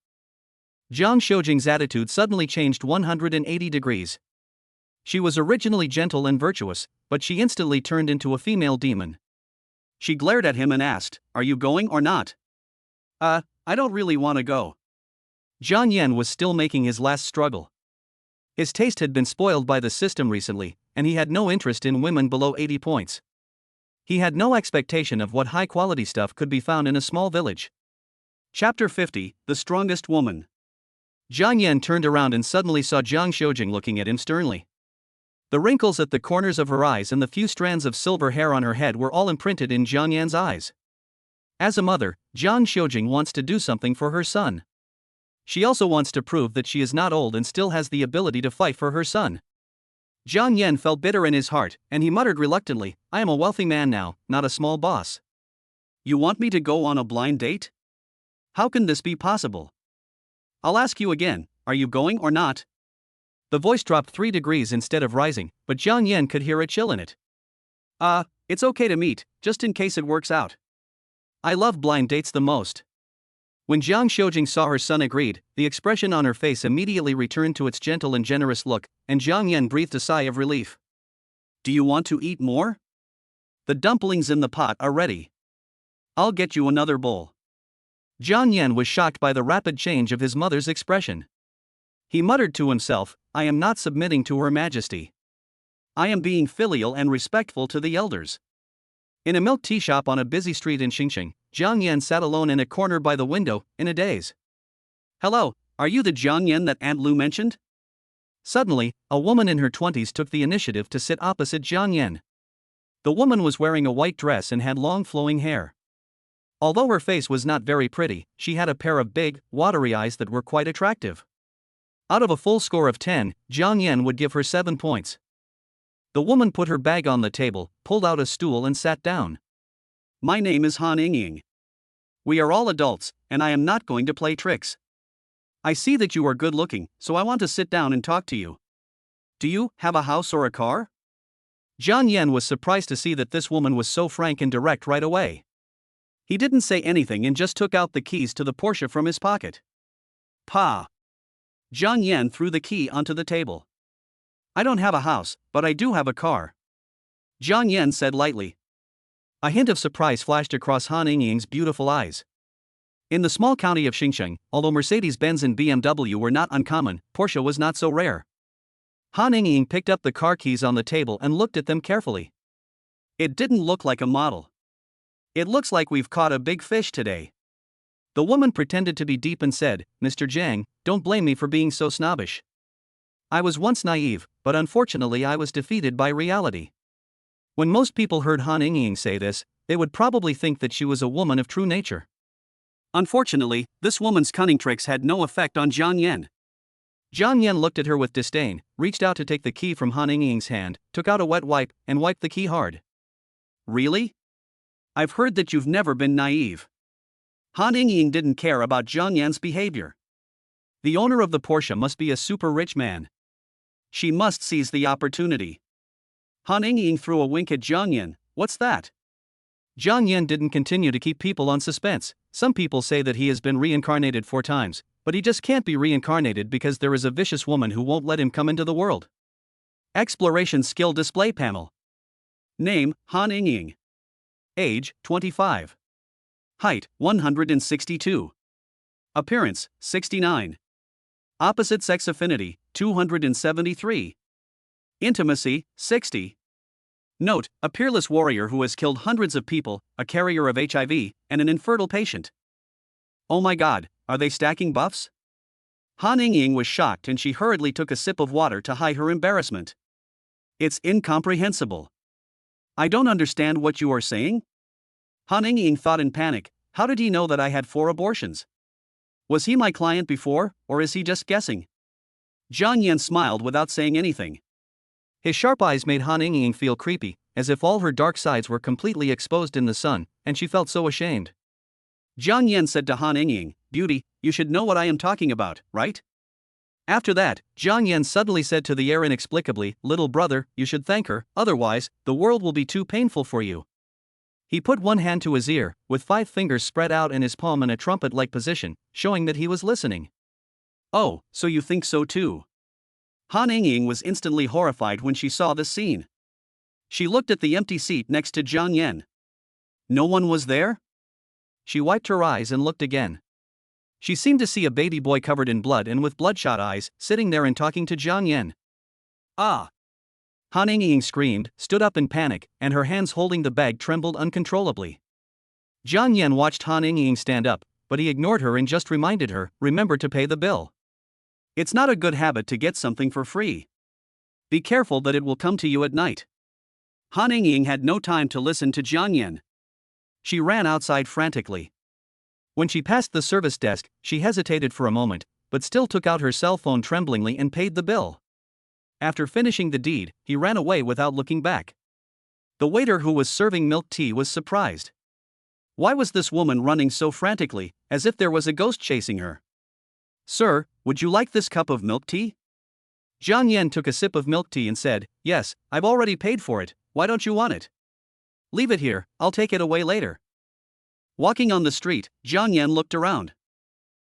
Zhang Xiujing's attitude suddenly changed 180 degrees. She was originally gentle and virtuous, but she instantly turned into a female demon. She glared at him and asked, are you going or not? I don't really want to go. Zhang Yan was still making his last struggle. His taste had been spoiled by the system recently, and he had no interest in women below 80 points. He had no expectation of what high-quality stuff could be found in a small village. Chapter 50, The Strongest Woman. Zhang Yan turned around and suddenly saw Zhang Xiujing looking at him sternly. The wrinkles at the corners of her eyes and the few strands of silver hair on her head were all imprinted in Zhang Yan's eyes. As a mother, Zhang Xiujing wants to do something for her son. She also wants to prove that she is not old and still has the ability to fight for her son. Zhang Yan felt bitter in his heart, and he muttered reluctantly, I am a wealthy man now, not a small boss. You want me to go on a blind date? How can this be possible? I'll ask you again, are you going or not? The voice dropped 3 degrees instead of rising, but Zhang Yan could hear a chill in it. It's okay to meet, just in case it works out. I love blind dates the most. When Zhang Xiujing saw her son agreed, the expression on her face immediately returned to its gentle and generous look, and Zhang Yan breathed a sigh of relief. Do you want to eat more? The dumplings in the pot are ready. I'll get you another bowl. Zhang Yan was shocked by the rapid change of his mother's expression. He muttered to himself, I am not submitting to Her Majesty. I am being filial and respectful to the elders. In a milk tea shop on a busy street in Xingqing, Zhang Yan sat alone in a corner by the window, in a daze. Hello, are you the Zhang Yan that Aunt Lu mentioned? Suddenly, a woman in her 20s took the initiative to sit opposite Zhang Yan. The woman was wearing a white dress and had long flowing hair. Although her face was not very pretty, she had a pair of big, watery eyes that were quite attractive. Out of a full score of 10, Zhang Yan would give her 7 points. The woman put her bag on the table, pulled out a stool and sat down. My name is Han Yingying. We are all adults, and I am not going to play tricks. I see that you are good looking, so I want to sit down and talk to you. Do you have a house or a car? Jiang Yan was surprised to see that this woman was so frank and direct right away. He didn't say anything and just took out the keys to the Porsche from his pocket. Pa! Jiang Yan threw the key onto the table. I don't have a house, but I do have a car. Jiang Yan said lightly. A hint of surprise flashed across Han Yingying's beautiful eyes. In the small county of Xinjiang, although Mercedes-Benz and BMW were not uncommon, Porsche was not so rare. Han Yingying picked up the car keys on the table and looked at them carefully. It didn't look like a model. It looks like we've caught a big fish today. The woman pretended to be deep and said, Mr. Jang, don't blame me for being so snobbish. I was once naive, but unfortunately I was defeated by reality. When most people heard Han Yingying say this, they would probably think that she was a woman of true nature. Unfortunately, this woman's cunning tricks had no effect on Jiang Yan. Jiang Yan looked at her with disdain, reached out to take the key from Han Yingying's hand, took out a wet wipe, and wiped the key hard. Really? I've heard that you've never been naive. Han Yingying didn't care about Jiang Yan's behavior. The owner of the Porsche must be a super rich man. She must seize the opportunity. Han Yingying threw a wink at Jiang Yan. What's that? Jiang Yan didn't continue to keep people on suspense. Some people say that he has been reincarnated 4 times, but he just can't be reincarnated because there is a vicious woman who won't let him come into the world. Exploration skill display panel. Name, Han Yingying. Age, 25. Height, 162. Appearance, 69. Opposite sex affinity, 273. Intimacy, 60. Note, a peerless warrior who has killed hundreds of people, a carrier of HIV, and an infertile patient. Oh my god, are they stacking buffs? Han Yingying was shocked and she hurriedly took a sip of water to hide her embarrassment. It's incomprehensible. I don't understand what you are saying? Han Yingying thought in panic, how did he know that I had 4 abortions? Was he my client before, or is he just guessing? Jiang Yan smiled without saying anything. His sharp eyes made Han Yingying feel creepy, as if all her dark sides were completely exposed in the sun, and she felt so ashamed. Jiang Yan said to Han Yingying, Beauty, you should know what I am talking about, right? After that, Jiang Yan suddenly said to the air inexplicably, Little brother, you should thank her, otherwise, the world will be too painful for you. He put one hand to his ear, with 5 fingers spread out in his palm in a trumpet-like position, showing that he was listening. Oh, so you think so too? Han Yingying was instantly horrified when she saw this scene. She looked at the empty seat next to Jiang Yan. No one was there? She wiped her eyes and looked again. She seemed to see a baby boy covered in blood and with bloodshot eyes, sitting there and talking to Jiang Yan. Ah! Han Yingying screamed, stood up in panic, and her hands holding the bag trembled uncontrollably. Jiang Yan watched Han Yingying stand up, but he ignored her and just reminded her, remember to pay the bill. It's not a good habit to get something for free. Be careful that it will come to you at night. Han Yingying had no time to listen to Jiang Yan. She ran outside frantically. When she passed the service desk, she hesitated for a moment, but still took out her cell phone tremblingly and paid the bill. After finishing the deed, he ran away without looking back. The waiter who was serving milk tea was surprised. Why was this woman running so frantically, as if there was a ghost chasing her? Sir, would you like this cup of milk tea? Jiang Yan took a sip of milk tea and said, Yes, I've already paid for it, why don't you want it? Leave it here, I'll take it away later. Walking on the street, Jiang Yan looked around.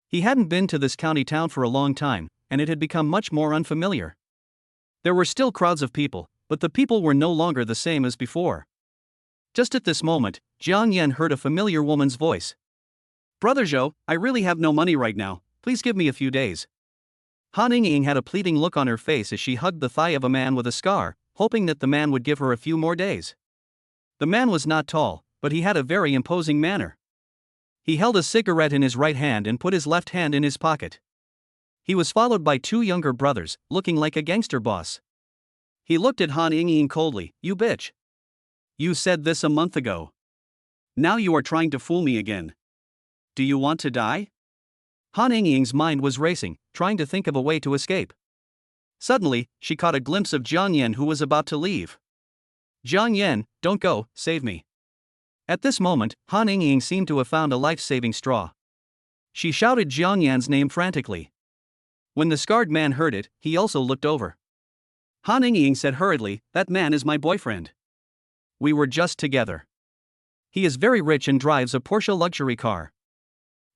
He hadn't been to this county town for a long time, and it had become much more unfamiliar. There were still crowds of people, but the people were no longer the same as before. Just at this moment, Jiang Yan heard a familiar woman's voice. Brother Zhou, I really have no money right now, please give me a few days. Han Yingying had a pleading look on her face as she hugged the thigh of a man with a scar, hoping that the man would give her a few more days. The man was not tall, but he had a very imposing manner. He held a cigarette in his right hand and put his left hand in his pocket. He was followed by 2 younger brothers, looking like a gangster boss. He looked at Han Yingying coldly, You bitch. You said this a month ago. Now you are trying to fool me again. Do you want to die? Han Yingying's mind was racing, trying to think of a way to escape. Suddenly, she caught a glimpse of Jiang Yan who was about to leave. Jiang Yan, don't go, save me. At this moment, Han Yingying seemed to have found a life-saving straw. She shouted Jiang Yan's name frantically. When the scarred man heard it, he also looked over. Han Ying said hurriedly, "That man is my boyfriend. We were just together. He is very rich and drives a Porsche luxury car.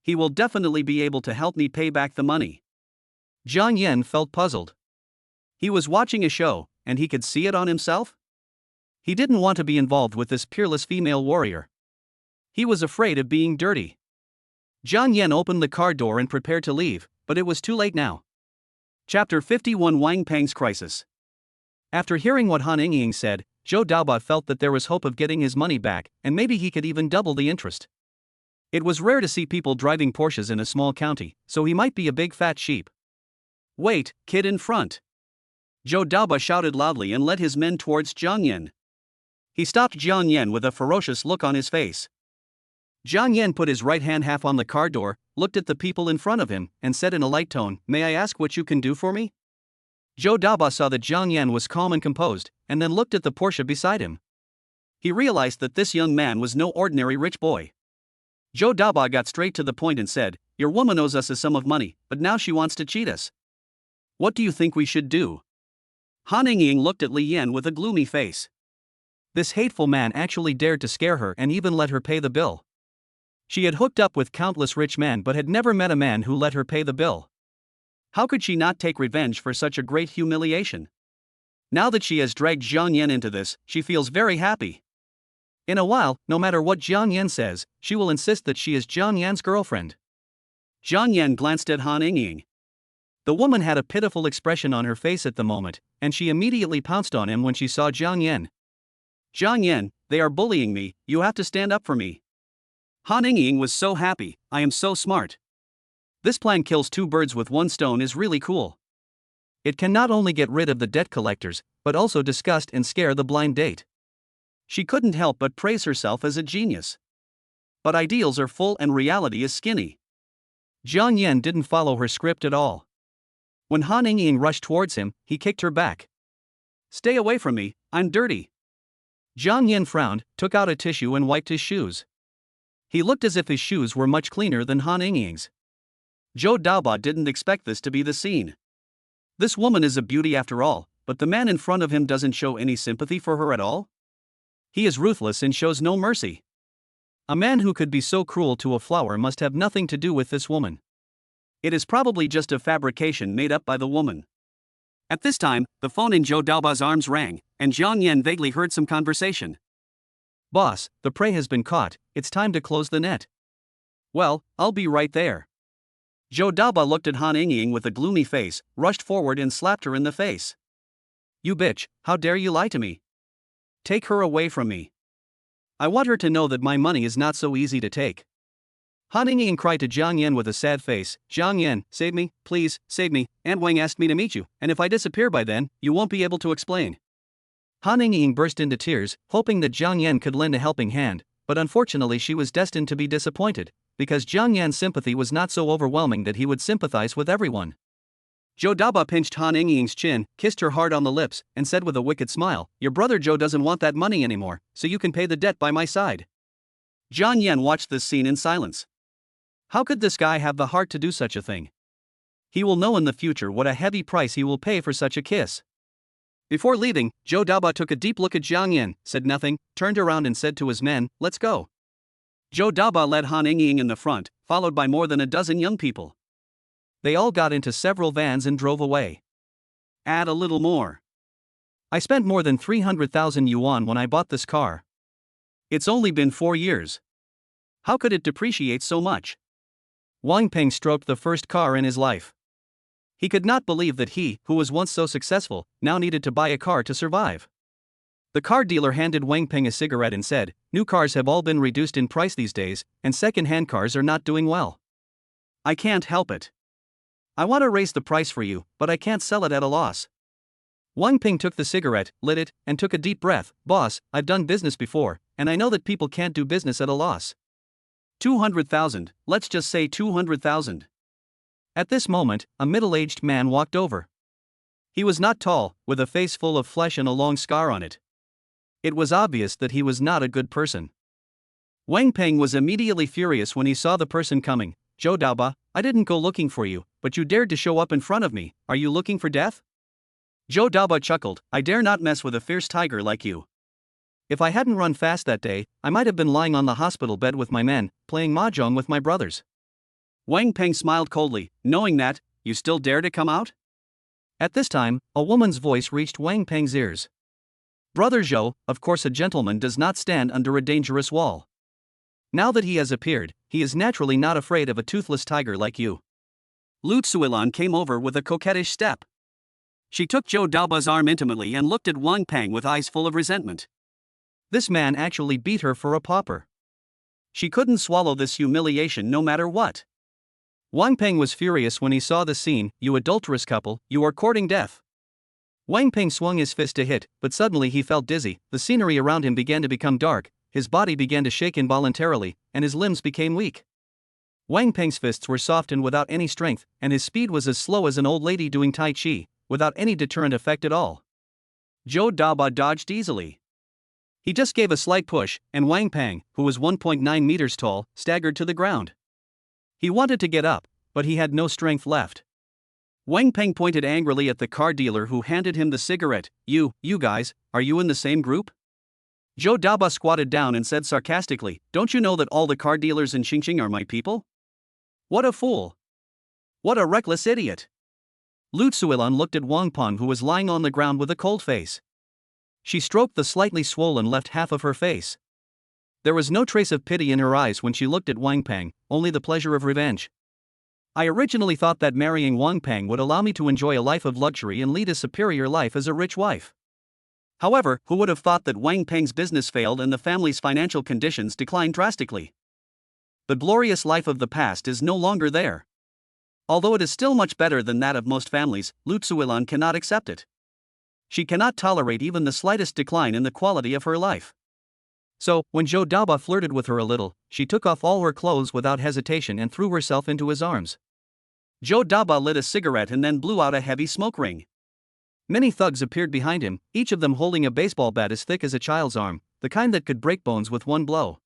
He will definitely be able to help me pay back the money." Jiang Yan felt puzzled. He was watching a show, and he could see it on himself? He didn't want to be involved with this peerless female warrior. He was afraid of being dirty. Jiang Yan opened the car door and prepared to leave, but it was too late now. Chapter 51 Wang Peng's Crisis. After hearing what Han Ying said, Zhou Daoba felt that there was hope of getting his money back, and maybe he could even double the interest. It was rare to see people driving Porsches in a small county, so he might be a big fat sheep. "Wait, kid in front!" Zhou Daoba shouted loudly and led his men towards Jiang Yan. He stopped Jiang Yan with a ferocious look on his face. Jiang Yan put his right hand half on the car door, looked at the people in front of him, and said in a light tone, "May I ask what you can do for me?" Zhou Daoba saw that Jiang Yan was calm and composed, and then looked at the Porsche beside him. He realized that this young man was no ordinary rich boy. Zhou Daoba got straight to the point and said, "Your woman owes us a sum of money, but now she wants to cheat us. What do you think we should do?" Han Ying looked at Li Yan with a gloomy face. This hateful man actually dared to scare her and even let her pay the bill. She had hooked up with countless rich men but had never met a man who let her pay the bill. How could she not take revenge for such a great humiliation? Now that she has dragged Jiang Yan into this, she feels very happy. In a while, no matter what Jiang Yan says, she will insist that she is Jiang Yan's girlfriend. Jiang Yan glanced at Han Ying. The woman had a pitiful expression on her face at the moment, and she immediately pounced on him when she saw Jiang Yan. "Jiang Yan, they are bullying me, you have to stand up for me." Han Ying was so happy. "I am so smart. This plan kills two birds with one stone is really cool. It can not only get rid of the debt collectors, but also disgust and scare the blind date." She couldn't help but praise herself as a genius. But ideals are full and reality is skinny. Jiang Yan didn't follow her script at all. When Han Ying rushed towards him, he kicked her back. "Stay away from me, I'm dirty." Jiang Yan frowned, took out a tissue and wiped his shoes. He looked as if his shoes were much cleaner than Han Ying's. Zhou Daoba didn't expect this to be the scene. This woman is a beauty after all, but the man in front of him doesn't show any sympathy for her at all. He is ruthless and shows no mercy. A man who could be so cruel to a flower must have nothing to do with this woman. It is probably just a fabrication made up by the woman. At this time, the phone in Zhou Daoba's arms rang, and Jiang Yan vaguely heard some conversation. "Boss, the prey has been caught, it's time to close the net." "Well, I'll be right there." Zhou Daoba looked at Han Ying with a gloomy face, rushed forward and slapped her in the face. "You bitch, how dare you lie to me? Take her away from me. I want her to know that my money is not so easy to take." Han Ying cried to Jiang Yan with a sad face, "Jiang Yan, save me, please, save me, Aunt Wang asked me to meet you, and if I disappear by then, you won't be able to explain." Han Ying burst into tears, hoping that Jiang Yan could lend a helping hand, but unfortunately she was destined to be disappointed, because Jiang Yan's sympathy was not so overwhelming that he would sympathize with everyone. Zhou Daoba pinched Han Ying's chin, kissed her hard on the lips, and said with a wicked smile, "Your brother Zhou doesn't want that money anymore, so you can pay the debt by my side." Jiang Yan watched this scene in silence. How could this guy have the heart to do such a thing? He will know in the future what a heavy price he will pay for such a kiss. Before leaving, Zhou Daoba took a deep look at Jiang Yan, said nothing, turned around and said to his men, "Let's go." Zhou Daoba led Han Ying in the front, followed by more than a dozen young people. They all got into several vans and drove away. Add a little more. "I spent more than 300,000 yuan when I bought this car. It's only been 4 years. How could it depreciate so much?" Wang Peng stroked the first car in his life. He could not believe that he, who was once so successful, now needed to buy a car to survive. The car dealer handed Wang Peng a cigarette and said, "New cars have all been reduced in price these days, and second-hand cars are not doing well. I can't help it. I want to raise the price for you, but I can't sell it at a loss." Wang Peng took the cigarette, lit it, and took a deep breath. "Boss, I've done business before, and I know that people can't do business at a loss. 200,000, let's just say 200,000. At this moment, a middle-aged man walked over. He was not tall, with a face full of flesh and a long scar on it. It was obvious that he was not a good person. Wang Peng was immediately furious when he saw the person coming. "Zhou Daoba, I didn't go looking for you, but you dared to show up in front of me. Are you looking for death? Joe Daba chuckled. I dare not mess with a fierce tiger like you. If I hadn't run fast that day, I might have been lying on the hospital bed with my men, playing mahjong with my brothers. Wang Peng smiled coldly, knowing that, you still dare to come out? At this time, a woman's voice reached Wang Peng's ears. Brother Zhou, of course a gentleman does not stand under a dangerous wall. Now that he has appeared, he is naturally not afraid of a toothless tiger like you. Lu Tsuilan came over with a coquettish step. She took Joe Daba's arm intimately and looked at Wang Peng with eyes full of resentment. This man actually beat her for a pauper. She couldn't swallow this humiliation no matter what. Wang Peng was furious when he saw the scene. You adulterous couple, you are courting death. Wang Peng swung his fist to hit, but suddenly he felt dizzy. The scenery around him began to become dark, his body began to shake involuntarily, and his limbs became weak. Wang Peng's fists were soft and without any strength, and his speed was as slow as an old lady doing Tai Chi, without any deterrent effect at all. Joe Daba dodged easily. He just gave a slight push, and Wang Peng, who was 1.9 meters tall, staggered to the ground. He wanted to get up, but he had no strength left. Wang Peng pointed angrily at the car dealer who handed him the cigarette. You guys, are you in the same group? Joe Daba squatted down and said sarcastically, don't you know that all the car dealers in Xingqing are my people? What a fool! What a reckless idiot! Lu Tsuilan looked at Wang Peng, who was lying on the ground with a cold face. She stroked the slightly swollen left half of her face. There was no trace of pity in her eyes when she looked at Wang Peng, only the pleasure of revenge. I originally thought that marrying Wang Peng would allow me to enjoy a life of luxury and lead a superior life as a rich wife. However, who would have thought that Wang Peng's business failed and the family's financial conditions declined drastically? The glorious life of the past is no longer there. Although it is still much better than that of most families, Lu Tsuilan cannot accept it. She cannot tolerate even the slightest decline in the quality of her life. So, when Joe Daba flirted with her a little, she took off all her clothes without hesitation and threw herself into his arms. Joe Daba lit a cigarette and then blew out a heavy smoke ring. Many thugs appeared behind him, each of them holding a baseball bat as thick as a child's arm, the kind that could break bones with one blow.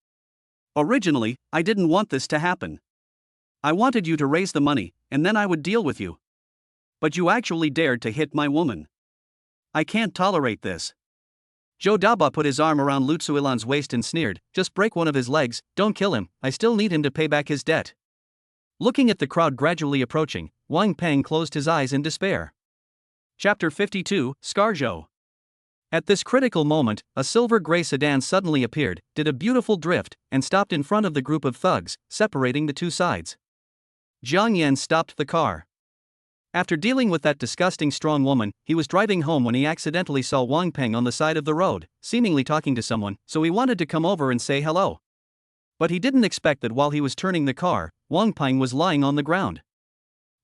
Originally, I didn't want this to happen. I wanted you to raise the money, and then I would deal with you. But you actually dared to hit my woman. I can't tolerate this. Joe Daba put his arm around Lu Tsuilan's waist and sneered, just break one of his legs, don't kill him, I still need him to pay back his debt. Looking at the crowd gradually approaching, Wang Peng closed his eyes in despair. Chapter 52, Scarjo. At this critical moment, a silver gray sedan suddenly appeared, did a beautiful drift, and stopped in front of the group of thugs, separating the two sides. Jiang Yan stopped the car. After dealing with that disgusting strong woman, he was driving home when he accidentally saw Wang Peng on the side of the road, seemingly talking to someone, so he wanted to come over and say hello. But he didn't expect that while he was turning the car, Wang Peng was lying on the ground.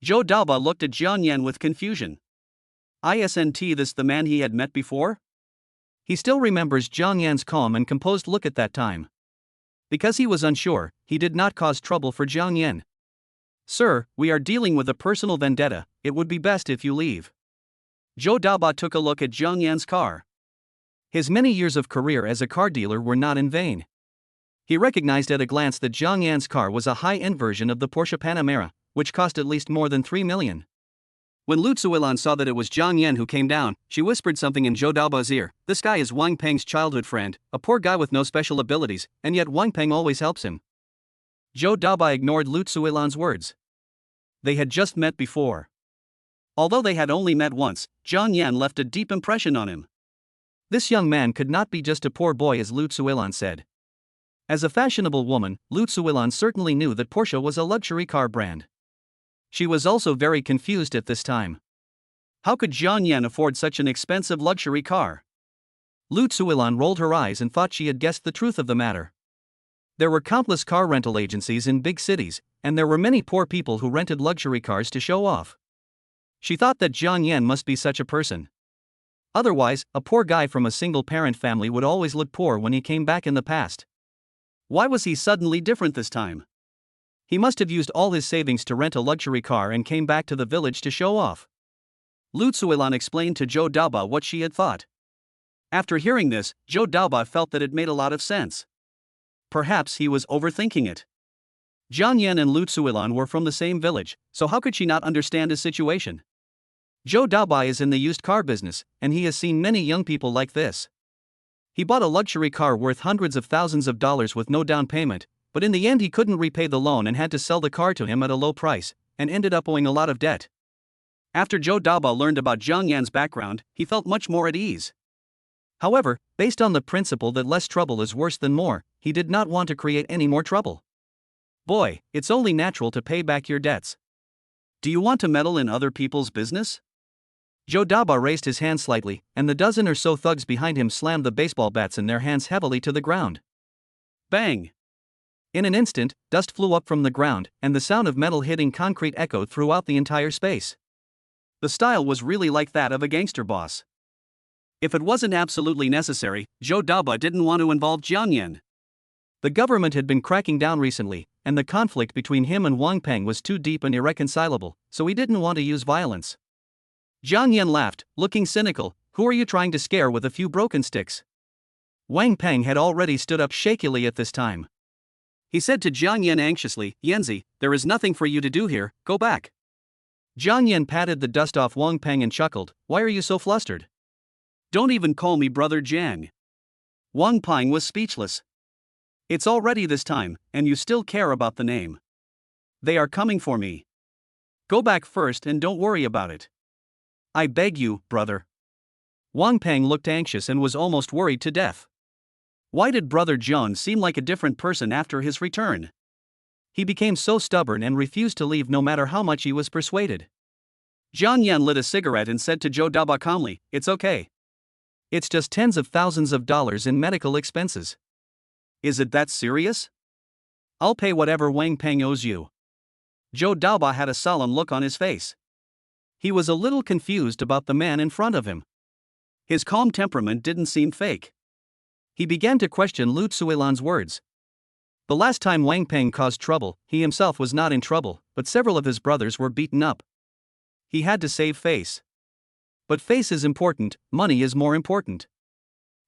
Joe Daba looked at Jiang Yan with confusion. Isn't this the man he had met before? He still remembers Jiang Yan's calm and composed look at that time. Because he was unsure, he did not cause trouble for Jiang Yan. Sir, we are dealing with a personal vendetta, it would be best if you leave. Joe Daba took a look at Jiang Yan's car. His many years of career as a car dealer were not in vain. He recognized at a glance that Jiang Yan's car was a high-end version of the Porsche Panamera, which cost at least more than 3 million. When Lu Tsuilan saw that it was Jiang Yan who came down, she whispered something in Joe Daba's ear. This guy is Wang Peng's childhood friend, a poor guy with no special abilities, and yet Wang Peng always helps him. Joe Daba ignored Lu Tsuilan's words. They had just met before. Although they had only met once, Jiang Yan left a deep impression on him. This young man could not be just a poor boy, as Lu Tsuilan said. As a fashionable woman, Lu Tsuilan certainly knew that Porsche was a luxury car brand. She was also very confused at this time. How could Jiang Yan afford such an expensive luxury car? Lu Tsuilan rolled her eyes and thought she had guessed the truth of the matter. There were countless car rental agencies in big cities, and there were many poor people who rented luxury cars to show off. She thought that Jiang Yan must be such a person. Otherwise, a poor guy from a single-parent family would always look poor when he came back in the past. Why was he suddenly different this time? He must have used all his savings to rent a luxury car and came back to the village to show off. Lu Tsuilan explained to Joe Daba what she had thought. After hearing this, Joe Daba felt that it made a lot of sense. Perhaps he was overthinking it. Jiang Yan and Lu Tsuilan were from the same village, so how could she not understand his situation? Zhou Daobai is in the used car business, and he has seen many young people like this. He bought a luxury car worth hundreds of thousands of dollars with no down payment, but in the end he couldn't repay the loan and had to sell the car to him at a low price, and ended up owing a lot of debt. After Zhou Daobai learned about Jiang Yan's background, he felt much more at ease. However, based on the principle that less trouble is worse than more, he did not want to create any more trouble. Boy, it's only natural to pay back your debts. Do you want to meddle in other people's business? Zhou Daobai raised his hand slightly, and the dozen or so thugs behind him slammed the baseball bats in their hands heavily to the ground. Bang! In an instant, dust flew up from the ground, and the sound of metal hitting concrete echoed throughout the entire space. The style was really like that of a gangster boss. If it wasn't absolutely necessary, Zhou Daobai didn't want to involve Jiang Yan. The government had been cracking down recently, and the conflict between him and Wang Peng was too deep and irreconcilable, so he didn't want to use violence. Jiang Yan laughed, looking cynical. Who are you trying to scare with a few broken sticks? Wang Peng had already stood up shakily at this time. He said to Jiang Yan anxiously, Yanzi, there is nothing for you to do here, go back. Jiang Yan patted the dust off Wang Peng and chuckled, why are you so flustered? Don't even call me brother Jiang. Wang Peng was speechless. It's already this time, and you still care about the name. They are coming for me. Go back first and don't worry about it. I beg you, brother. Wang Peng looked anxious and was almost worried to death. Why did brother John seem like a different person after his return? He became so stubborn and refused to leave no matter how much he was persuaded. Jiang Yan lit a cigarette and said to Zhou Daobai calmly, it's okay. It's just tens of thousands of dollars in medical expenses. Is it that serious? I'll pay whatever Wang Peng owes you. Zhou Daobai had a solemn look on his face. He was a little confused about the man in front of him. His calm temperament didn't seem fake. He began to question Lu Tsuilan's words. The last time Wang Peng caused trouble, he himself was not in trouble, but several of his brothers were beaten up. He had to save face. But face is important, money is more important.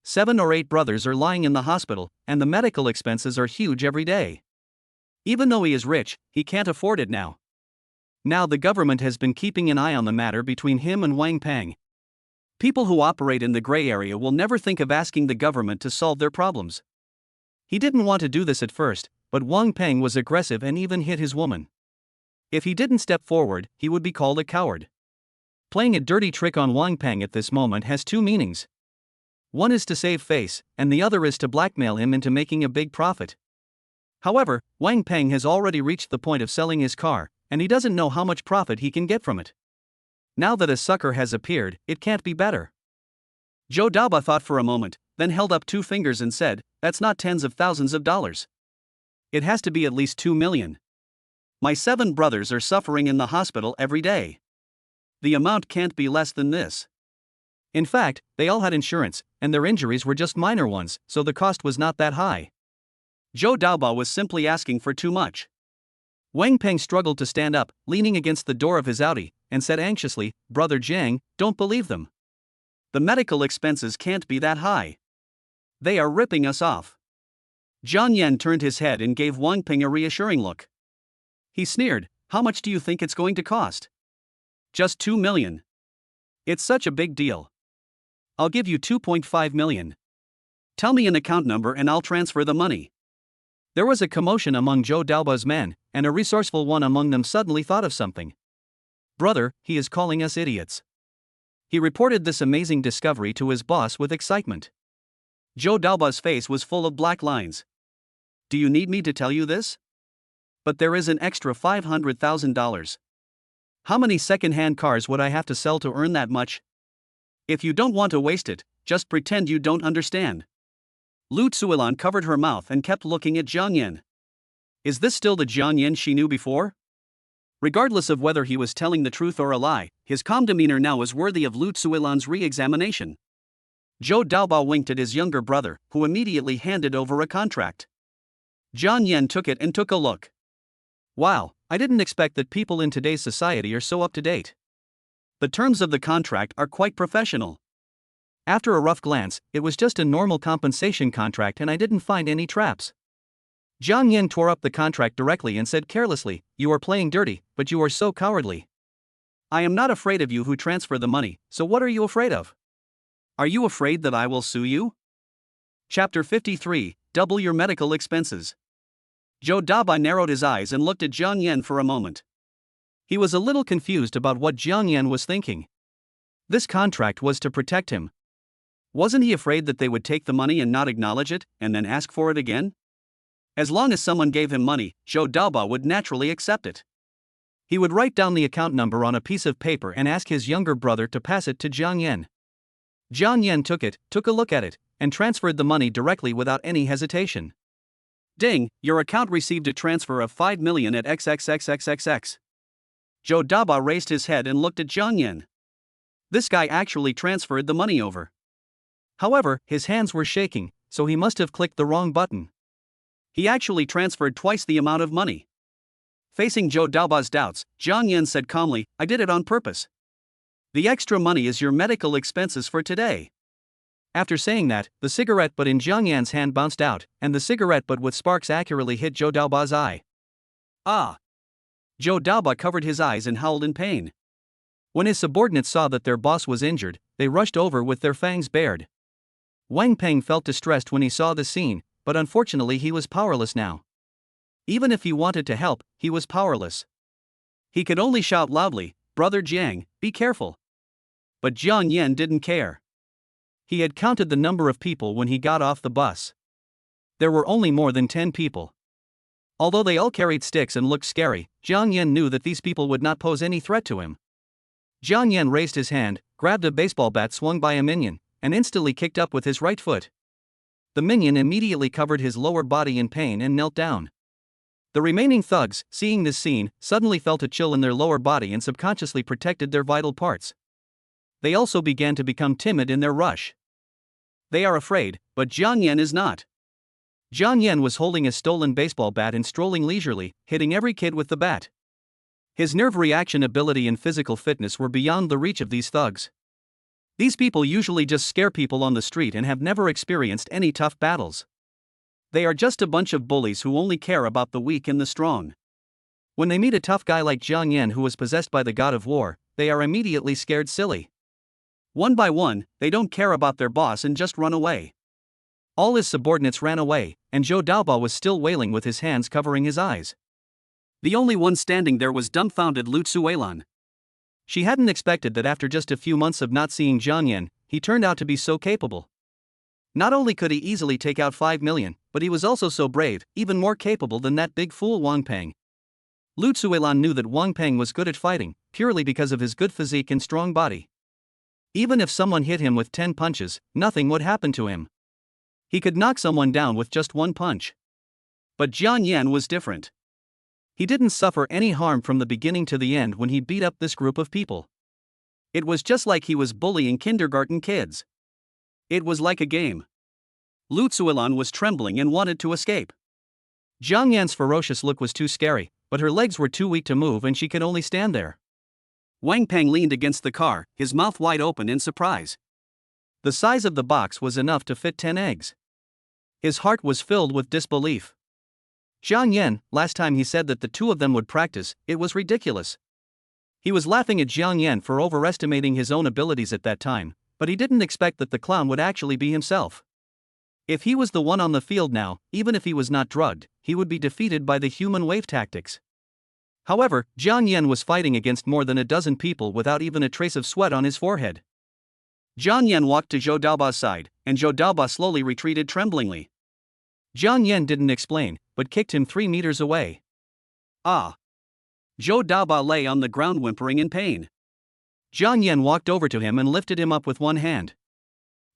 7 or 8 brothers are lying in the hospital, and the medical expenses are huge every day. Even though he is rich, he can't afford it now. Now the government has been keeping an eye on the matter between him and Wang Peng. People who operate in the gray area will never think of asking the government to solve their problems. He didn't want to do this at first, but Wang Peng was aggressive and even hit his woman. If he didn't step forward, he would be called a coward. Playing a dirty trick on Wang Peng at this moment has 2 meanings. One is to save face, and the other is to blackmail him into making a big profit. However, Wang Peng has already reached the point of selling his car, and he doesn't know how much profit he can get from it. Now that a sucker has appeared, it can't be better. Zhou Daobai thought for a moment, then held up 2 fingers and said, that's not tens of thousands of dollars. It has to be at least 2 million. My 7 brothers are suffering in the hospital every day. The amount can't be less than this. In fact, they all had insurance, and their injuries were just minor ones, so the cost was not that high. Zhou Daobai was simply asking for too much. Wang Peng struggled to stand up, leaning against the door of his Audi, and said anxiously, Brother Jiang, don't believe them. The medical expenses can't be that high. They are ripping us off. Jiang Yan turned his head and gave Wang Peng a reassuring look. He sneered, how much do you think it's going to cost? Just 2 million. It's such a big deal. I'll give you 2.5 million. Tell me an account number and I'll transfer the money. There was a commotion among Zhou Daobai's men, and a resourceful one among them suddenly thought of something. Brother, he is calling us idiots. He reported this amazing discovery to his boss with excitement. Zhou Daobai's face was full of black lines. Do you need me to tell you this? But there is an extra $500,000. How many second-hand cars would I have to sell to earn that much? If you don't want to waste it, just pretend you don't understand. Lu Tsuilan covered her mouth and kept looking at Jiang Yan. Is this still the Jiang Yan she knew before? Regardless of whether he was telling the truth or a lie, his calm demeanor now was worthy of Lu Tsuilan's re-examination. Zhou Daobai winked at his younger brother, who immediately handed over a contract. Jiang Yan took it and took a look. Wow, I didn't expect that people in today's society are so up to date. The terms of the contract are quite professional. After a rough glance, it was just a normal compensation contract and I didn't find any traps. Jiang Yan tore up the contract directly and said carelessly, "You are playing dirty, but you are so cowardly. I am not afraid of you who transfer the money, so what are you afraid of? Are you afraid that I will sue you?" Chapter 53, Double Your Medical Expenses. Zhou Daba narrowed his eyes and looked at Jiang Yan for a moment. He was a little confused about what Jiang Yan was thinking. This contract was to protect him. Wasn't he afraid that they would take the money and not acknowledge it, and then ask for it again? As long as someone gave him money, Zhou Daba would naturally accept it. He would write down the account number on a piece of paper and ask his younger brother to pass it to Jiang Yan. Jiang Yan took a look at it, and transferred the money directly without any hesitation. "Ding, your account received a transfer of 5 million at XXXXXX. Zhou Daba raised his head and looked at Jiang Yan. This guy actually transferred the money over. However, his hands were shaking, so he must have clicked the wrong button. He actually transferred twice the amount of money. Facing Zhou Daba's doubts, Jiang Yan said calmly, "I did it on purpose. The extra money is your medical expenses for today." After saying that, the cigarette butt in Jiang Yan's hand bounced out, and the cigarette butt with sparks accurately hit Zhou Daba's eye. "Ah!" Zhou Daba covered his eyes and howled in pain. When his subordinates saw that their boss was injured, they rushed over with their fangs bared. Wang Peng felt distressed when he saw the scene, but unfortunately he was powerless now. Even if he wanted to help, he was powerless. He could only shout loudly, "Brother Jiang, be careful." But Jiang Yan didn't care. He had counted the number of people when he got off the bus. There were only more than 10 people. Although they all carried sticks and looked scary, Jiang Yan knew that these people would not pose any threat to him. Jiang Yan raised his hand, grabbed a baseball bat swung by a minion, and instantly kicked up with his right foot. The minion immediately covered his lower body in pain and knelt down. The remaining thugs, seeing this scene, suddenly felt a chill in their lower body and subconsciously protected their vital parts. They also began to become timid in their rush. They are afraid, but Jiang Yan is not. Jiang Yan was holding a stolen baseball bat and strolling leisurely, hitting every kid with the bat. His nerve reaction ability and physical fitness were beyond the reach of these thugs. These people usually just scare people on the street and have never experienced any tough battles. They are just a bunch of bullies who only care about the weak and the strong. When they meet a tough guy like Jiang Yan who was possessed by the god of war, they are immediately scared silly. One by one, they don't care about their boss and just run away. All his subordinates ran away, and Zhou Daba was still wailing with his hands covering his eyes. The only one standing there was dumbfounded Lu Tsuelan. She hadn't expected that after just a few months of not seeing Jiang Yan, he turned out to be so capable. Not only could he easily take out 5 million, but he was also so brave, even more capable than that big fool Wang Peng. Lu Tsuelan knew that Wang Peng was good at fighting, purely because of his good physique and strong body. Even if someone hit him with 10 punches, nothing would happen to him. He could knock someone down with just one punch. But Jiang Yan was different. He didn't suffer any harm from the beginning to the end when he beat up this group of people. It was just like he was bullying kindergarten kids. It was like a game. Lu Tsuelan was trembling and wanted to escape. Jiang Yan's ferocious look was too scary, but her legs were too weak to move and she could only stand there. Wang Peng leaned against the car, his mouth wide open in surprise. The size of the box was enough to fit 10 eggs. His heart was filled with disbelief. Jiang Yan, last time he said that the two of them would practice, it was ridiculous. He was laughing at Jiang Yan for overestimating his own abilities at that time, but he didn't expect that the clown would actually be himself. If he was the one on the field now, even if he was not drugged, he would be defeated by the human wave tactics. However, Jiang Yan was fighting against more than a dozen people without even a trace of sweat on his forehead. Jiang Yan walked to Zhou Daoba's side, and Zhou Daoba slowly retreated tremblingly. Jiang Yan didn't explain, but kicked him 3 meters away. "Ah!" Zhou Daoba lay on the ground whimpering in pain. Jiang Yan walked over to him and lifted him up with one hand.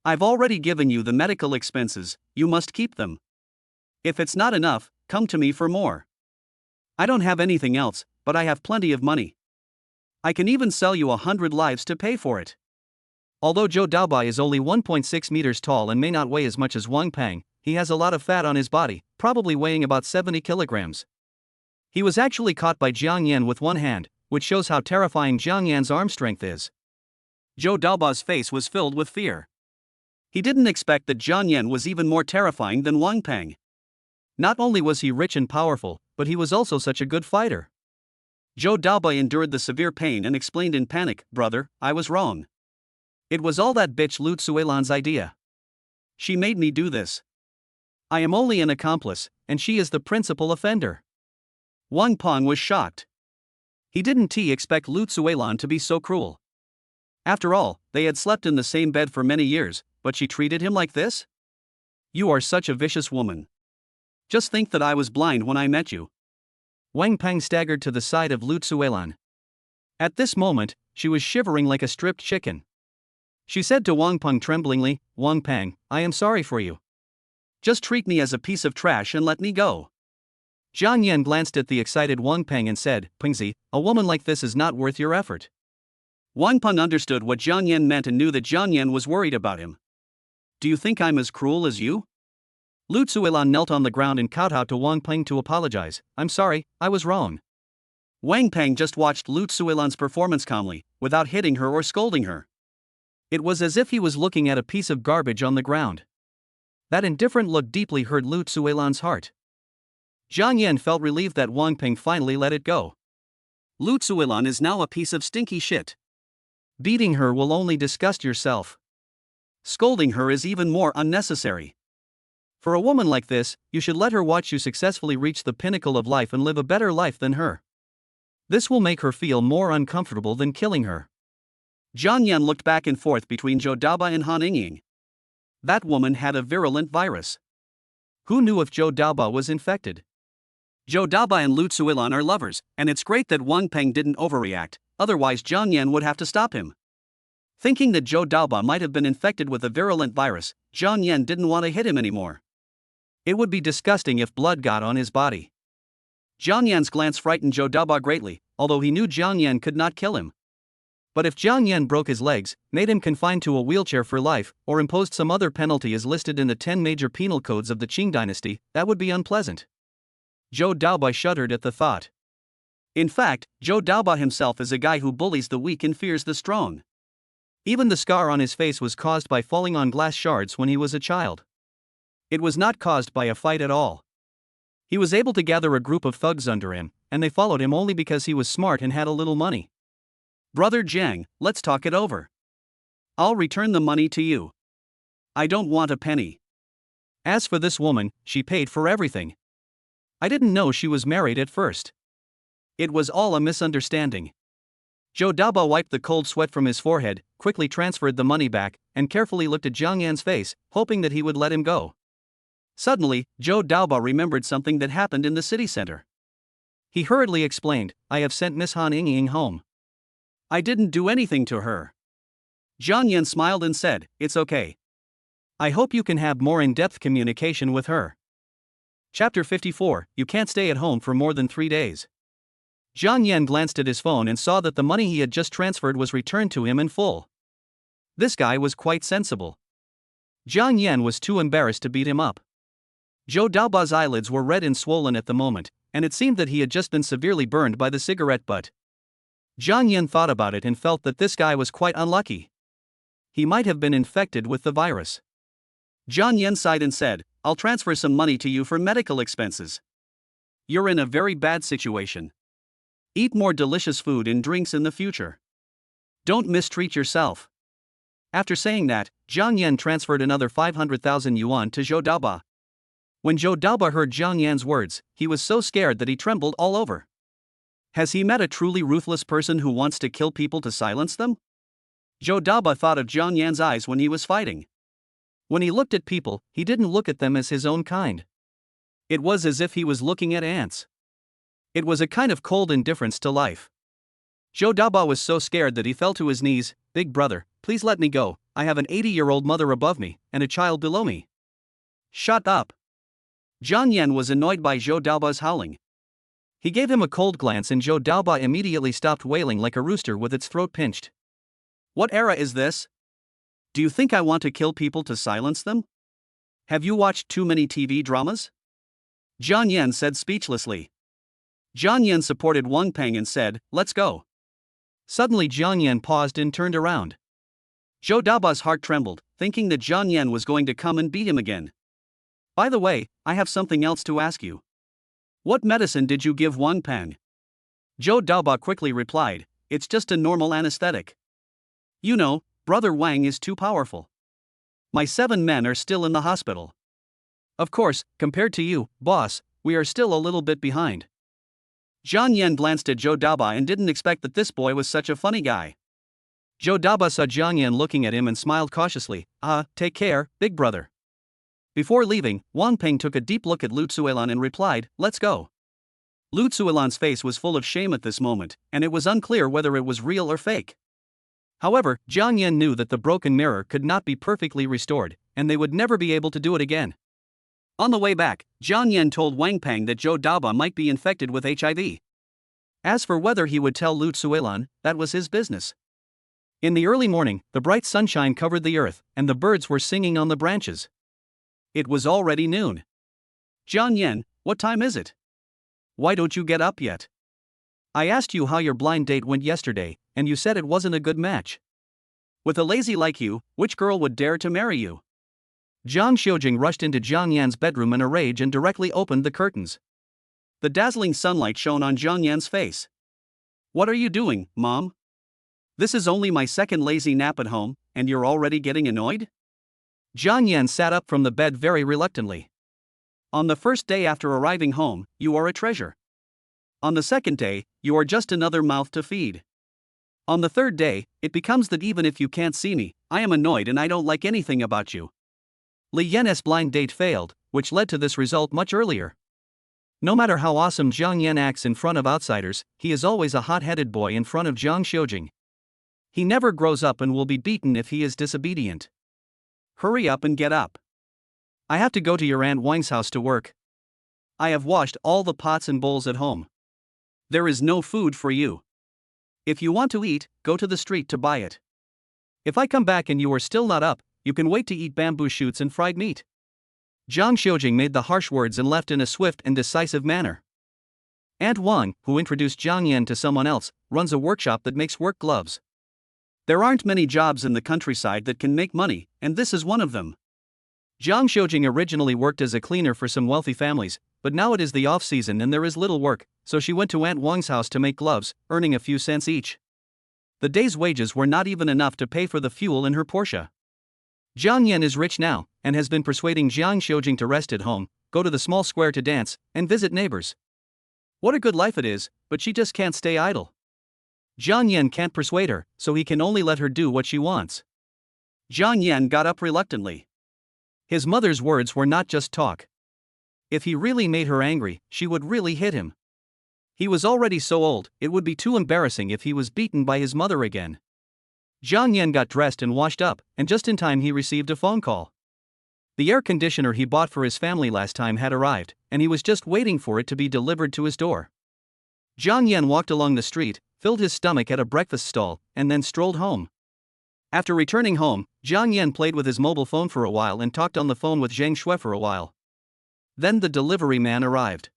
"I've already given you the medical expenses, you must keep them. If it's not enough, come to me for more. I don't have anything else, but I have plenty of money. I can even sell you 100 lives to pay for it." Although Zhou Daoba is only 1.6 meters tall and may not weigh as much as Wang Peng, he has a lot of fat on his body, probably weighing about 70 kilograms. He was actually caught by Jiang Yan with one hand, which shows how terrifying Jiang Yan's arm strength is. Zhou Daoba's face was filled with fear. He didn't expect that Jiang Yan was even more terrifying than Wang Peng. Not only was he rich and powerful, but he was also such a good fighter. Zhou Daobai endured the severe pain and explained in panic, "Brother, I was wrong. It was all that bitch Lu Tsuelan's idea. She made me do this. I am only an accomplice, and she is the principal offender." Wang Peng was shocked. He didn't expect Lu Tsuelan to be so cruel. After all, they had slept in the same bed for many years, but she treated him like this? "You are such a vicious woman. Just think that I was blind when I met you." Wang Peng staggered to the side of Lu Tsuelan. At this moment, she was shivering like a stripped chicken. She said to Wang Peng tremblingly, "Wang Peng, I am sorry for you. Just treat me as a piece of trash and let me go." Jiang Yan glanced at the excited Wang Peng and said, "Pengzi, a woman like this is not worth your effort." Wang Peng understood what Jiang Yan meant and knew that Jiang Yan was worried about him. "Do you think I'm as cruel as you?" Lu Tsuelan knelt on the ground and kowtowed to Wang Peng to apologize. "I'm sorry, I was wrong." Wang Peng just watched Lu Tsuelan's performance calmly, without hitting her or scolding her. It was as if he was looking at a piece of garbage on the ground. That indifferent look deeply hurt Lu Tsuelan's heart. Jiang Yan felt relieved that Wang Peng finally let it go. Lu Tsuelan is now a piece of stinky shit. Beating her will only disgust yourself. Scolding her is even more unnecessary. For a woman like this, you should let her watch you successfully reach the pinnacle of life and live a better life than her. This will make her feel more uncomfortable than killing her. Jiang Yan looked back and forth between Zhou Daobai and Han Yingying. That woman had a virulent virus. Who knew if Zhou Daobai was infected? Zhou Daobai and Lu Tsuelan are lovers, and it's great that Wang Peng didn't overreact, otherwise Jiang Yan would have to stop him. Thinking that Zhou Daobai might have been infected with a virulent virus, Jiang Yan didn't want to hit him anymore. It would be disgusting if blood got on his body. Jiang Yan's glance frightened Zhou Daobai greatly, although he knew Jiang Yan could not kill him. But if Jiang Yan broke his legs, made him confined to a wheelchair for life, or imposed some other penalty as listed in the 10 major penal codes of the Qing dynasty, that would be unpleasant. Zhou Daobai shuddered at the thought. In fact, Zhou Daobai himself is a guy who bullies the weak and fears the strong. Even the scar on his face was caused by falling on glass shards when he was a child. It was not caused by a fight at all. He was able to gather a group of thugs under him, and they followed him only because he was smart and had a little money. "Brother Jiang, let's talk it over. I'll return the money to you. I don't want a penny. As for this woman, she paid for everything. I didn't know she was married at first. It was all a misunderstanding." Zhou Daobai wiped the cold sweat from his forehead, quickly transferred the money back, and carefully looked at Jiang Yan's face, hoping that he would let him go. Suddenly, Zhou Daobai remembered something that happened in the city center. He hurriedly explained, "I have sent Miss Han Yingying home. I didn't do anything to her." Jiang Yan smiled and said, "It's okay. I hope you can have more in-depth communication with her." Chapter 54, You Can't Stay at Home for More Than 3 Days. Jiang Yan glanced at his phone and saw that the money he had just transferred was returned to him in full. This guy was quite sensible. Jiang Yan was too embarrassed to beat him up. Zhou Daobai's eyelids were red and swollen at the moment, and it seemed that he had just been severely burned by the cigarette butt. Jiang Yan thought about it and felt that this guy was quite unlucky. He might have been infected with the virus. Jiang Yan sighed and said, "I'll transfer some money to you for medical expenses. You're in a very bad situation. Eat more delicious food and drinks in the future. Don't mistreat yourself." After saying that, Jiang Yan transferred another 500,000 yuan to Zhou Daobai. When Zhou Daobai heard Jiang Yan's words, he was so scared that he trembled all over. Has he met a truly ruthless person who wants to kill people to silence them? Zhou Daobai thought of Jiang Yan's eyes when he was fighting. When he looked at people, he didn't look at them as his own kind. It was as if he was looking at ants. It was a kind of cold indifference to life. Zhou Daobai was so scared that he fell to his knees. "Big brother, please let me go. I have an 80-year-old mother above me, and a child below me." "Shut up." Jiang Yan was annoyed by Zhou Daobai's howling. He gave him a cold glance and Zhou Daobai immediately stopped wailing like a rooster with its throat pinched. "What era is this? Do you think I want to kill people to silence them? Have you watched too many TV dramas?" Jiang Yan said speechlessly. Jiang Yan supported Wang Peng and said, "Let's go." Suddenly Jiang Yan paused and turned around. Zhou Daobai's heart trembled, thinking that Jiang Yan was going to come and beat him again. By the way, I have something else to ask you. What medicine did you give Wang Peng? Zhou Daoba quickly replied, it's just a normal anesthetic. You know, Brother Wang is too powerful. My 7 men are still in the hospital. Of course, compared to you, boss, we are still a little bit behind. Jiang Yan glanced at Zhou Daoba and didn't expect that this boy was such a funny guy. Zhou Daoba saw Jiang Yan looking at him and smiled cautiously. Take care, big brother. Before leaving, Wang Peng took a deep look at Lu Zuelan and replied, let's go. Lu Zuelan's face was full of shame at this moment, and it was unclear whether it was real or fake. However, Jiang Yan knew that the broken mirror could not be perfectly restored, and they would never be able to do it again. On the way back, Jiang Yan told Wang Peng that Zhou Daoba might be infected with HIV. As for whether he would tell Lu Zuelan, that was his business. In the early morning, the bright sunshine covered the earth, and the birds were singing on the branches. It was already noon. Jiang Yan, what time is it? Why don't you get up yet? I asked you how your blind date went yesterday, and you said it wasn't a good match. With a lazy like you, which girl would dare to marry you? Zhang Xiujing rushed into Jiang Yan's bedroom in a rage and directly opened the curtains. The dazzling sunlight shone on Jiang Yan's face. What are you doing, Mom? This is only my second lazy nap at home, and you're already getting annoyed? Jiang Yan sat up from the bed very reluctantly. On the first day after arriving home, you are a treasure. On the second day, you are just another mouth to feed. On the third day, it becomes that even if you can't see me, I am annoyed and I don't like anything about you. Li Yan's blind date failed, which led to this result much earlier. No matter how awesome Jiang Yan acts in front of outsiders, he is always a hot-headed boy in front of Zhang Xiujing. He never grows up and will be beaten if he is disobedient. Hurry up and get up. I have to go to your Aunt Wang's house to work. I have washed all the pots and bowls at home. There is no food for you. If you want to eat, go to the street to buy it. If I come back and you are still not up, you can wait to eat bamboo shoots and fried meat. Zhang Xiujing made the harsh words and left in a swift and decisive manner. Aunt Wang, who introduced Jiang Yan to someone else, runs a workshop that makes work gloves. There aren't many jobs in the countryside that can make money, and this is one of them. Zhang Xiujing originally worked as a cleaner for some wealthy families, but now it is the off-season and there is little work, so she went to Aunt Wang's house to make gloves, earning a few cents each. The day's wages were not even enough to pay for the fuel in her Porsche. Jiang Yan is rich now, and has been persuading Zhang Xiujing to rest at home, go to the small square to dance, and visit neighbors. What a good life it is, but she just can't stay idle. Jiang Yan can't persuade her, so he can only let her do what she wants. Jiang Yan got up reluctantly. His mother's words were not just talk. If he really made her angry, she would really hit him. He was already so old, it would be too embarrassing if he was beaten by his mother again. Jiang Yan got dressed and washed up, and just in time he received a phone call. The air conditioner he bought for his family last time had arrived, and he was just waiting for it to be delivered to his door. Jiang Yan walked along the street, filled his stomach at a breakfast stall, and then strolled home. After returning home, Jiang Yan played with his mobile phone for a while and talked on the phone with Zhang Shui for a while. Then the delivery man arrived.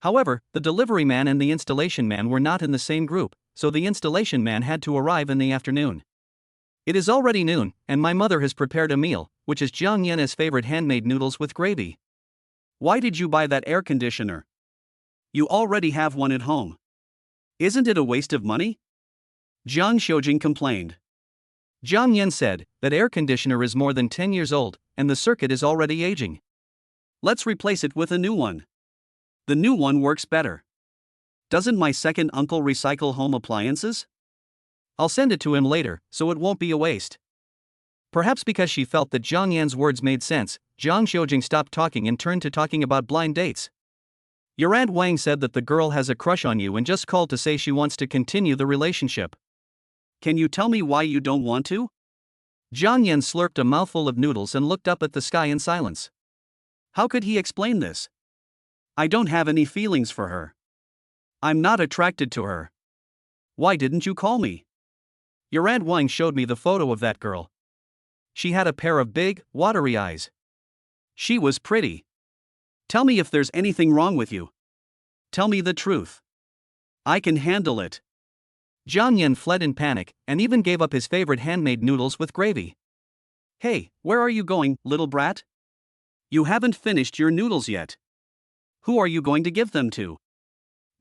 However, the delivery man and the installation man were not in the same group, so the installation man had to arrive in the afternoon. It is already noon, and my mother has prepared a meal, which is Jiang Yan's favorite handmade noodles with gravy. Why did you buy that air conditioner? You already have one at home. Isn't it a waste of money? Zhang Xiujing complained. Jiang Yan said, that air conditioner is more than 10 years old, and the circuit is already aging. Let's replace it with a new one. The new one works better. Doesn't my second uncle recycle home appliances? I'll send it to him later, so it won't be a waste. Perhaps because she felt that Jiang Yan's words made sense, Zhang Xiujing stopped talking and turned to talking about blind dates. Your Aunt Wang said that the girl has a crush on you and just called to say she wants to continue the relationship. Can you tell me why you don't want to? Jiang Yan slurped a mouthful of noodles and looked up at the sky in silence. How could he explain this? I don't have any feelings for her. I'm not attracted to her. Why didn't you call me? Your Aunt Wang showed me the photo of that girl. She had a pair of big, watery eyes. She was pretty. Tell me if there's anything wrong with you. Tell me the truth. I can handle it. Jiang Yan fled in panic, and even gave up his favorite handmade noodles with gravy. Hey, where are you going, little brat? You haven't finished your noodles yet. Who are you going to give them to?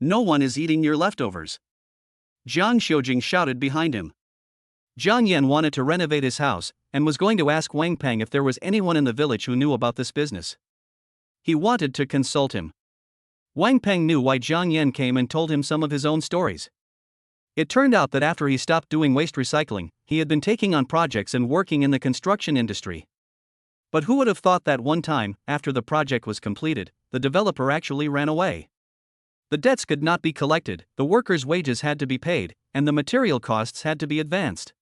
No one is eating your leftovers. Jang Shu shouted behind him. Jiang Yan wanted to renovate his house, and was going to ask Wang Peng if there was anyone in the village who knew about this business. He wanted to consult him. Wang Peng knew why Jiang Yan came and told him some of his own stories. It turned out that after he stopped doing waste recycling, he had been taking on projects and working in the construction industry. But who would have thought that one time, after the project was completed, the developer actually ran away? The debts could not be collected, the workers' wages had to be paid, and the material costs had to be advanced.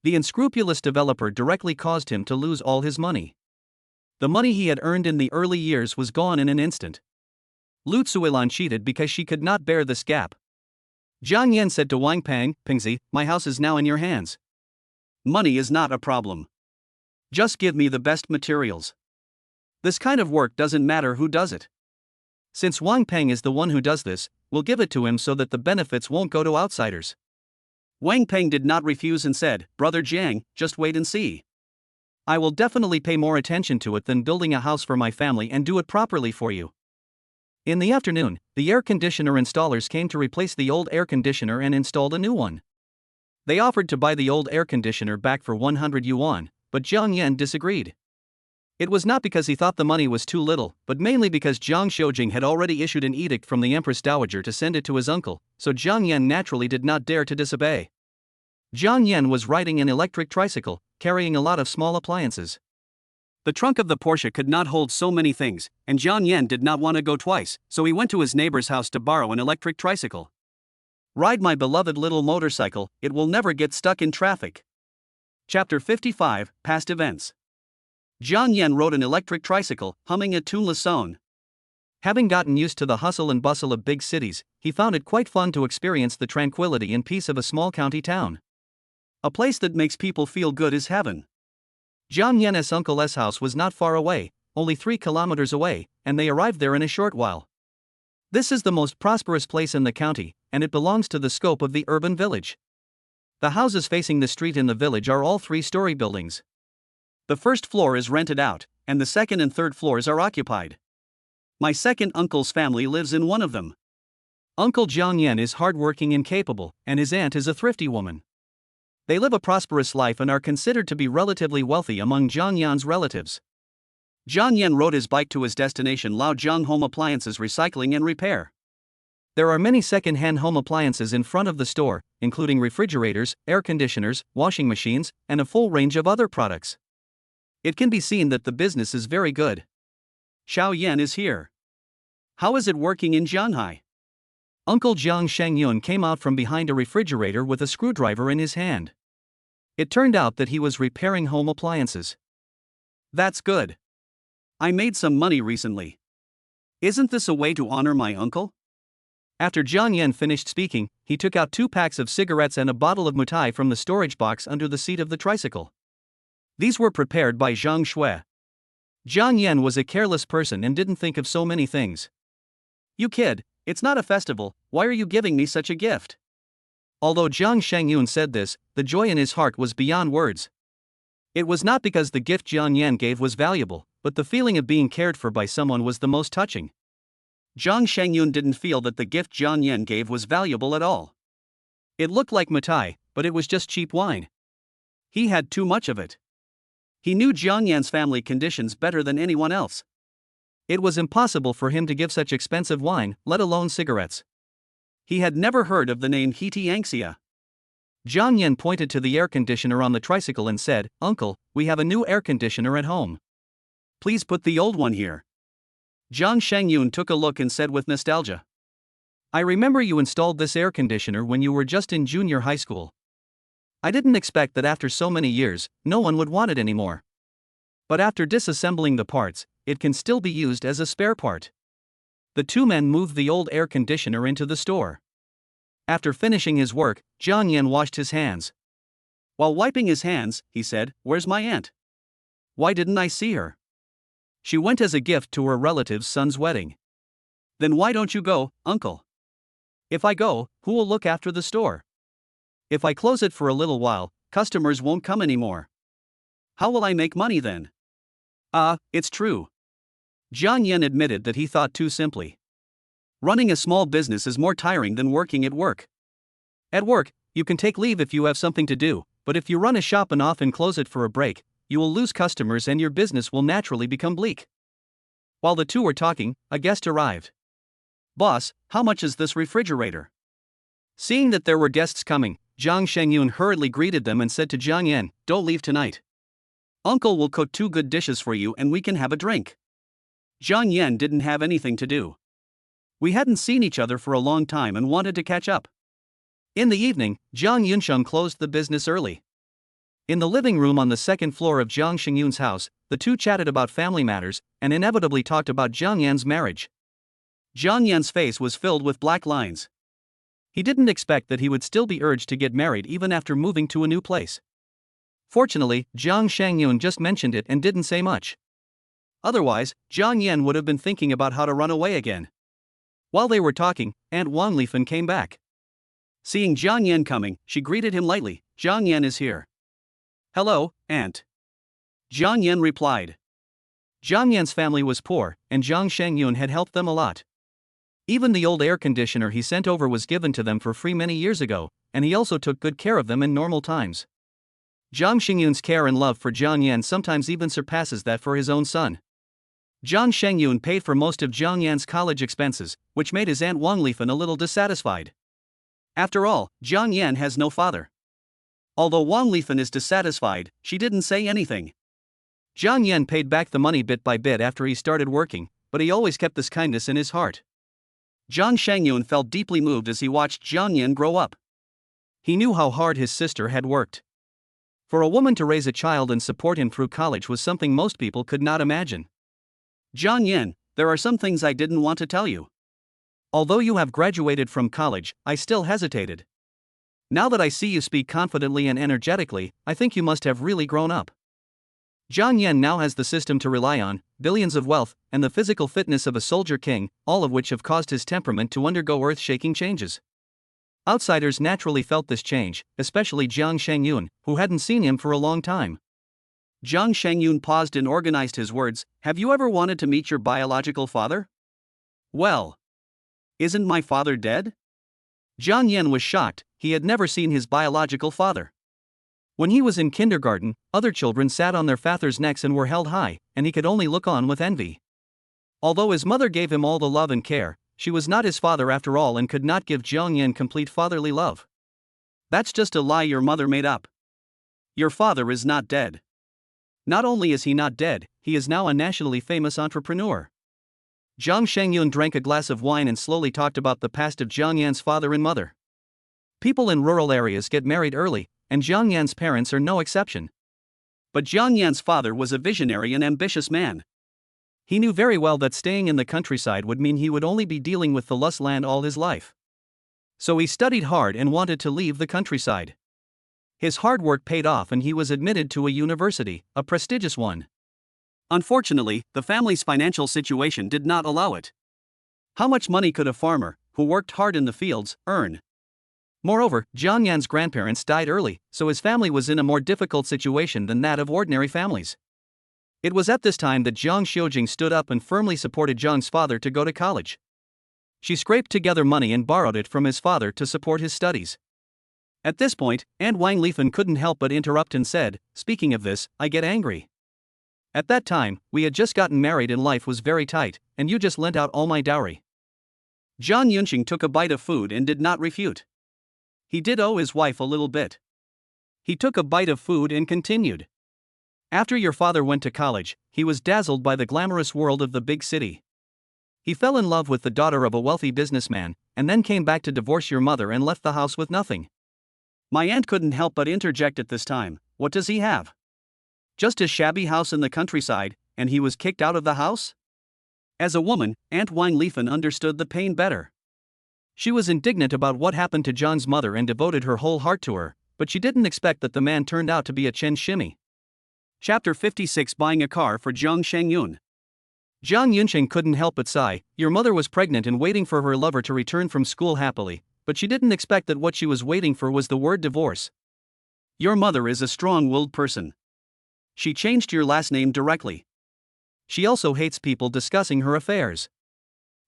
The unscrupulous developer directly caused him to lose all his money. The money he had earned in the early years was gone in an instant. Lu Tsuilan cheated because she could not bear this gap. Jiang Yan said to Wang Peng, "Pengzi, my house is now in your hands. Money is not a problem. Just give me the best materials. This kind of work doesn't matter who does it. Since Wang Peng is the one who does this, we'll give it to him so that the benefits won't go to outsiders." Wang Peng did not refuse and said, "Brother Jiang, just wait and see. I will definitely pay more attention to it than building a house for my family and do it properly for you." In the afternoon, the air conditioner installers came to replace the old air conditioner and installed a new one. They offered to buy the old air conditioner back for 100 yuan, but Jiang Yan disagreed. It was not because he thought the money was too little, but mainly because Jiang Shojing had already issued an edict from the Empress Dowager to send it to his uncle, so Jiang Yan naturally did not dare to disobey. Jiang Yan was riding an electric tricycle, carrying a lot of small appliances. The trunk of the Porsche could not hold so many things, and Jiang Yan did not want to go twice, so he went to his neighbor's house to borrow an electric tricycle. Ride my beloved little motorcycle, it will never get stuck in traffic. Chapter 55, Past Events. Jiang Yan rode an electric tricycle, humming a tuneless song. Having gotten used to the hustle and bustle of big cities, he found it quite fun to experience the tranquility and peace of a small county town. A place that makes people feel good is heaven. Jiang Yan's uncle's house was not far away, only 3 kilometers away, and they arrived there in a short while. This is the most prosperous place in the county, and it belongs to the scope of the urban village. The houses facing the street in the village are all 3-story buildings. The first floor is rented out, and the second and third floors are occupied. My second uncle's family lives in one of them. Uncle Jiang Yan is hardworking and capable, and his aunt is a thrifty woman. They live a prosperous life and are considered to be relatively wealthy among Jiang Yan's relatives. Jiang Yan rode his bike to his destination Laojiang Home Appliances Recycling and Repair. There are many second-hand home appliances in front of the store, including refrigerators, air conditioners, washing machines, and a full range of other products. It can be seen that the business is very good. Xiao Yan is here. How is it working in Shanghai? Uncle Jiang Shangyun came out from behind a refrigerator with a screwdriver in his hand. It turned out that he was repairing home appliances. That's good. I made some money recently. Isn't this a way to honor my uncle? After Jiang Yan finished speaking, he took out 2 packs of cigarettes and a bottle of mutai from the storage box under the seat of the tricycle. These were prepared by Zhang Shui. Jiang Yan was a careless person and didn't think of so many things. "You kid, it's not a festival, why are you giving me such a gift?" Although Jiang Shangyun said this, the joy in his heart was beyond words. It was not because the gift Jiang Yan gave was valuable, but the feeling of being cared for by someone was the most touching. Jiang Shangyun didn't feel that the gift Jiang Yan gave was valuable at all. It looked like mitai, but it was just cheap wine. He had too much of it. He knew Jiang Yan's family conditions better than anyone else. It was impossible for him to give such expensive wine, let alone cigarettes. He had never heard of the name Heetiangxia. Jiang Yan pointed to the air conditioner on the tricycle and said, "Uncle, we have a new air conditioner at home. Please put the old one here." Jiang Shangyun took a look and said with nostalgia, "I remember you installed this air conditioner when you were just in junior high school. I didn't expect that after so many years, no one would want it anymore. But after disassembling the parts, it can still be used as a spare part." The 2 men moved the old air conditioner into the store. After finishing his work, Jiang Yan washed his hands. While wiping his hands, he said, "Where's my aunt? Why didn't I see her? She went as a gift to her relative's son's wedding." "Then why don't you go, uncle?" "If I go, who will look after the store? If I close it for a little while, customers won't come anymore. How will I make money then?" "Ah, it's true. Jiang Yan admitted that he thought too simply. Running a small business is more tiring than working at work. At work, you can take leave if you have something to do, but if you run a shop and often close it for a break, you will lose customers and your business will naturally become bleak. While the two were talking, a guest arrived. "Boss, how much is this refrigerator?" Seeing that there were guests coming, Zhang Shengyun hurriedly greeted them and said to Jiang Yan, "Don't leave tonight. Uncle will cook 2 good dishes for you and we can have a drink." Jiang Yan didn't have anything to do. We hadn't seen each other for a long time and wanted to catch up. In the evening, Jiang Yunsheng closed the business early. In the living room on the second floor of Jiang Shengyun's house, the two chatted about family matters and inevitably talked about Jiang Yan's marriage. Jiang Yan's face was filled with black lines. He didn't expect that he would still be urged to get married even after moving to a new place. Fortunately, Jiang Shengyun just mentioned it and didn't say much. Otherwise, Jiang Yan would have been thinking about how to run away again. While they were talking, Aunt Wang Lifan came back. Seeing Jiang Yan coming, she greeted him lightly. "Jiang Yan is here." "Hello, Aunt." Jiang Yan replied. Jiang Yan's family was poor, and Jiang Shengyun had helped them a lot. Even the old air conditioner he sent over was given to them for free many years ago, and he also took good care of them in normal times. Jiang Shengyun's care and love for Jiang Yan sometimes even surpasses that for his own son. Jiang Shengyun paid for most of Jiang Yan's college expenses, which made his Aunt Wang Lifan a little dissatisfied. After all, Jiang Yan has no father. Although Wang Lifan is dissatisfied, she didn't say anything. Jiang Yan paid back the money bit by bit after he started working, but he always kept this kindness in his heart. Jiang Shengyun felt deeply moved as he watched Jiang Yan grow up. He knew how hard his sister had worked. For a woman to raise a child and support him through college was something most people could not imagine. "Jiang Yan, there are some things I didn't want to tell you. Although you have graduated from college, I still hesitated. Now that I see you speak confidently and energetically, I think you must have really grown up." Jiang Yan now has the system to rely on, billions of wealth, and the physical fitness of a soldier king, all of which have caused his temperament to undergo earth-shaking changes. Outsiders naturally felt this change, especially Jiang Shengyun, who hadn't seen him for a long time. Jiang Shengyun paused and organized his words. "Have you ever wanted to meet your biological father?" "Well, isn't my father dead?" Jiang Yan was shocked. He had never seen his biological father. When he was in kindergarten, other children sat on their fathers' necks and were held high, and he could only look on with envy. Although his mother gave him all the love and care, she was not his father after all and could not give Jiang Yan complete fatherly love. "That's just a lie your mother made up. Your father is not dead. Not only is he not dead, he is now a nationally famous entrepreneur." Jiang Shengyun drank a glass of wine and slowly talked about the past of Jiang Yan's father and mother. People in rural areas get married early, and Jiang Yan's parents are no exception. But Jiang Yan's father was a visionary and ambitious man. He knew very well that staying in the countryside would mean he would only be dealing with the lush land all his life. So he studied hard and wanted to leave the countryside. His hard work paid off and he was admitted to a university, a prestigious one. Unfortunately, the family's financial situation did not allow it. How much money could a farmer, who worked hard in the fields, earn? Moreover, Jiang Yan's grandparents died early, so his family was in a more difficult situation than that of ordinary families. It was at this time that Jiang Xiujing stood up and firmly supported Jiang's father to go to college. She scraped together money and borrowed it from his father to support his studies. At this point, Aunt Wang Lifan couldn't help but interrupt and said, "Speaking of this, I get angry. At that time, we had just gotten married and life was very tight, and you just lent out all my dowry." Jiang Yunqing took a bite of food and did not refute. He did owe his wife a little bit. He took a bite of food and continued. "After your father went to college, he was dazzled by the glamorous world of the big city. He fell in love with the daughter of a wealthy businessman, and then came back to divorce your mother and left the house with nothing." My aunt couldn't help but interject at this time. "What does he have? Just a shabby house in the countryside, and he was kicked out of the house?" As a woman, Aunt Wang Lifan understood the pain better. She was indignant about what happened to John's mother and devoted her whole heart to her, but she didn't expect that the man turned out to be a Chen Shimi. Chapter 56: Buying a car for Jiang Shengyun. Jiang Yunqing couldn't help but sigh. Your mother was pregnant and waiting for her lover to return from school happily, but she didn't expect that what she was waiting for was the word divorce. Your mother is a strong-willed person. She changed your last name directly. She also hates people discussing her affairs.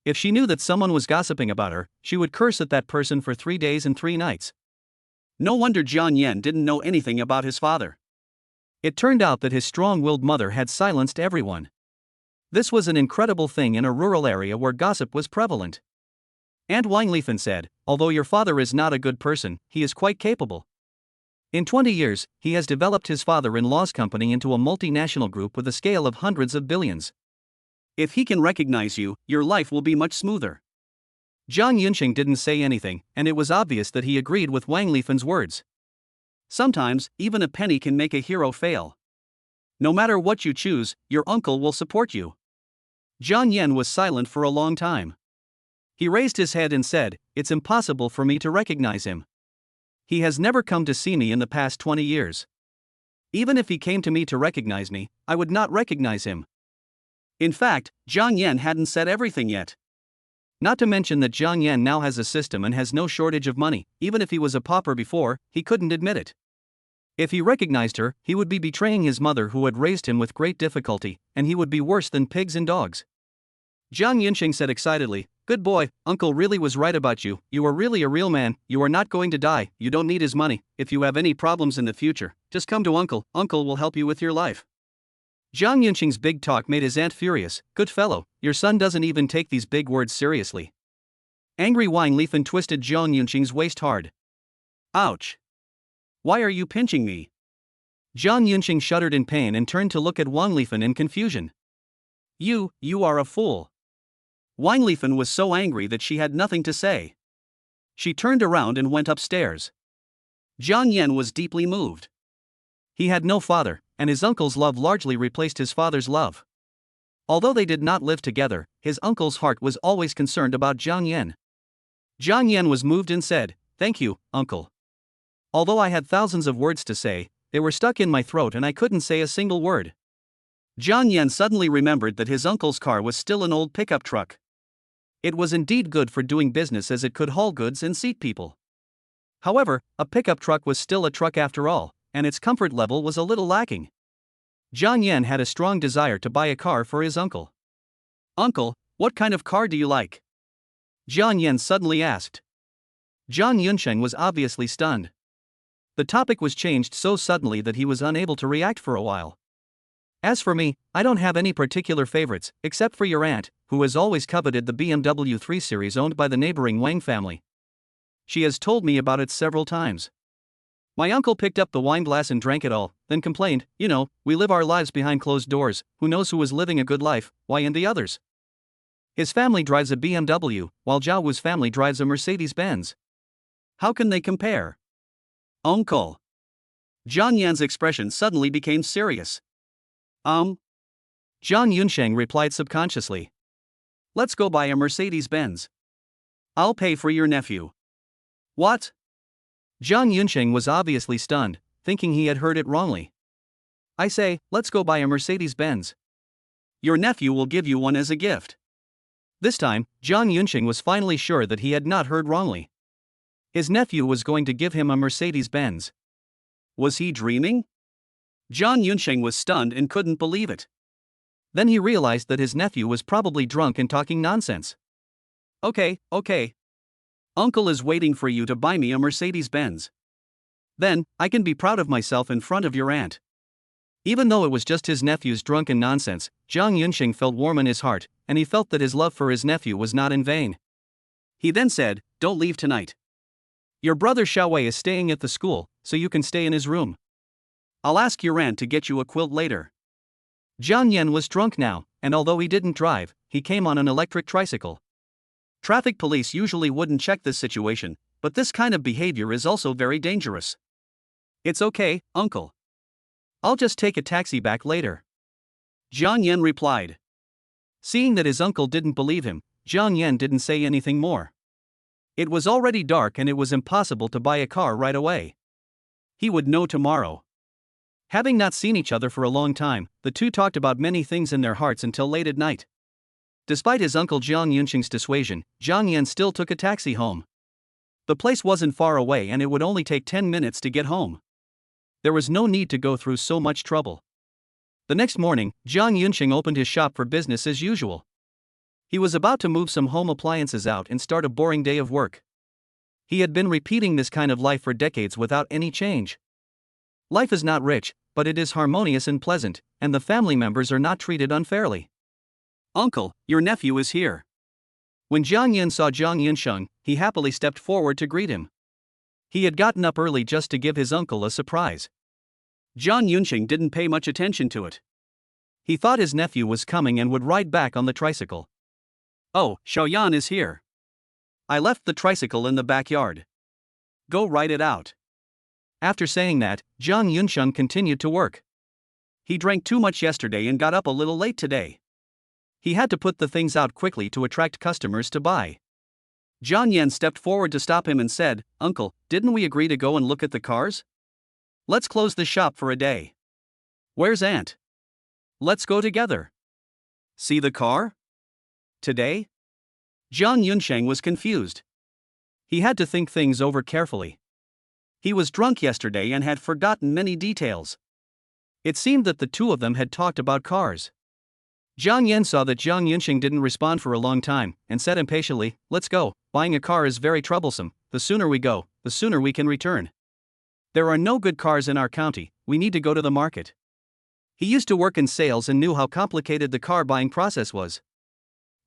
If she knew that someone was gossiping about her, she would curse at that person for 3 days and 3 nights. No wonder Jiang Yan didn't know anything about his father. It turned out that his strong-willed mother had silenced everyone. This was an incredible thing in a rural area where gossip was prevalent. Aunt Weinliefen said, although your father is not a good person, he is quite capable. In 20 years, he has developed his father-in-law's company into a multinational group with a scale of hundreds of billions. If he can recognize you, your life will be much smoother. Zhang Yunqing didn't say anything, and it was obvious that he agreed with Wang Lifen's words. Sometimes, even a penny can make a hero fail. No matter what you choose, your uncle will support you. Zhang Yan was silent for a long time. He raised his head and said, "It's impossible for me to recognize him. He has never come to see me in the past 20 years. Even if he came to me to recognize me, I would not recognize him." In fact, Zhang Yan hadn't said everything yet. Not to mention that Zhang Yan now has a system and has no shortage of money. Even if he was a pauper before, he couldn't admit it. If he recognized her, he would be betraying his mother who had raised him with great difficulty, and he would be worse than pigs and dogs. Zhang Yunqing said excitedly, "Good boy, uncle really was right about you. You are really a real man. You are not going to die. You don't need his money. If you have any problems in the future, just come to uncle. Uncle will help you with your life." Zhang Yunqing's big talk made his aunt furious. "Good fellow, your son doesn't even take these big words seriously." Angry Wang Lifen twisted Zhang Yunqing's waist hard. "Ouch! Why are you pinching me?" Zhang Yunqing shuddered in pain and turned to look at Wang Lifen in confusion. You are a fool." Wang Lifen was so angry that she had nothing to say. She turned around and went upstairs. Zhang Yan was deeply moved. He had no father, and his uncle's love largely replaced his father's love. Although they did not live together, his uncle's heart was always concerned about Zhang Yan. Zhang Yan was moved and said, "Thank you, uncle. Although I had thousands of words to say, they were stuck in my throat and I couldn't say a single word." Zhang Yan suddenly remembered that his uncle's car was still an old pickup truck. It was indeed good for doing business as it could haul goods and seat people. However, a pickup truck was still a truck after all, and its comfort level was a little lacking. Zhang Yan had a strong desire to buy a car for his uncle. "Uncle, what kind of car do you like?" Zhang Yan suddenly asked. Zhang Yunsheng was obviously stunned. The topic was changed so suddenly that he was unable to react for a while. "As for me, I don't have any particular favorites, except for your aunt, who has always coveted the BMW 3 Series owned by the neighboring Wang family. She has told me about it several times." My uncle picked up the wine glass and drank it all, then complained, "You know, we live our lives behind closed doors, who knows who is living a good life, why and the others?" His family drives a BMW, while Zhao Wu's family drives a Mercedes-Benz. How can they compare? Uncle. Zhang Yan's expression suddenly became serious. Zhang Yunsheng replied subconsciously. "Let's go buy a Mercedes-Benz. I'll pay for your nephew." "What?" Zhang Yunsheng was obviously stunned, thinking he had heard it wrongly. "I say, let's go buy a Mercedes-Benz. Your nephew will give you one as a gift." This time, Zhang Yunsheng was finally sure that he had not heard wrongly. His nephew was going to give him a Mercedes-Benz. Was he dreaming? Zhang Yunsheng was stunned and couldn't believe it. Then he realized that his nephew was probably drunk and talking nonsense. Okay. Uncle is waiting for you to buy me a Mercedes-Benz. Then, I can be proud of myself in front of your aunt." Even though it was just his nephew's drunken nonsense, Zhang Yunsheng felt warm in his heart, and he felt that his love for his nephew was not in vain. He then said, "Don't leave tonight. Your brother Xiaowei is staying at the school, so you can stay in his room. I'll ask your aunt to get you a quilt later." Zhang Yan was drunk now, and although he didn't drive, he came on an electric tricycle. Traffic police usually wouldn't check this situation, but this kind of behavior is also very dangerous. "It's okay, uncle. I'll just take a taxi back later," Zhang Yan replied. Seeing that his uncle didn't believe him, Zhang Yan didn't say anything more. It was already dark and it was impossible to buy a car right away. He would know tomorrow. Having not seen each other for a long time, the two talked about many things in their hearts until late at night. Despite his uncle Zhang Yunqing's dissuasion, Zhang Yan still took a taxi home. The place wasn't far away and it would only take 10 minutes to get home. There was no need to go through so much trouble. The next morning, Jang Yunqing opened his shop for business as usual. He was about to move some home appliances out and start a boring day of work. He had been repeating this kind of life for decades without any change. Life is not rich, but it is harmonious and pleasant, and the family members are not treated unfairly. Uncle, your nephew is here. When Jiang Yin saw Jiang Yunsheng, he happily stepped forward to greet him. He had gotten up early just to give his uncle a surprise. Jiang Yunsheng didn't pay much attention to it. He thought his nephew was coming and would ride back on the tricycle. Oh, Xiaoyan is here. I left the tricycle in the backyard. Go ride it out. After saying that, Jiang Yunsheng continued to work. He drank too much yesterday and got up a little late today. He had to put the things out quickly to attract customers to buy. Jiang Yan stepped forward to stop him and said, Uncle, didn't we agree to go and look at the cars? Let's close the shop for a day. Where's Aunt? Let's go together. See the car? Today? Jiang Yunsheng was confused. He had to think things over carefully. He was drunk yesterday and had forgotten many details. It seemed that the two of them had talked about cars. Jiang Yan saw that Jiang Yunsheng didn't respond for a long time, and said impatiently, Let's go, buying a car is very troublesome, the sooner we go, the sooner we can return. There are no good cars in our county, we need to go to the market. He used to work in sales and knew how complicated the car buying process was.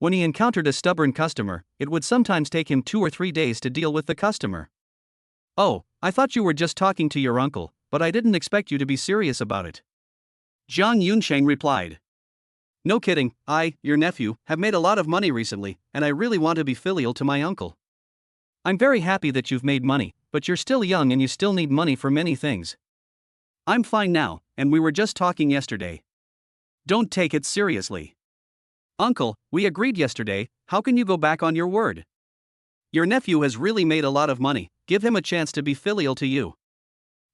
When he encountered a stubborn customer, it would sometimes take him 2 or 3 days to deal with the customer. Oh, I thought you were just talking to your uncle, but I didn't expect you to be serious about it. Jiang Yunsheng replied. No kidding, I, your nephew, have made a lot of money recently, and I really want to be filial to my uncle. I'm very happy that you've made money, but you're still young and you still need money for many things. I'm fine now, and we were just talking yesterday. Don't take it seriously. Uncle, we agreed yesterday, how can you go back on your word? Your nephew has really made a lot of money, give him a chance to be filial to you.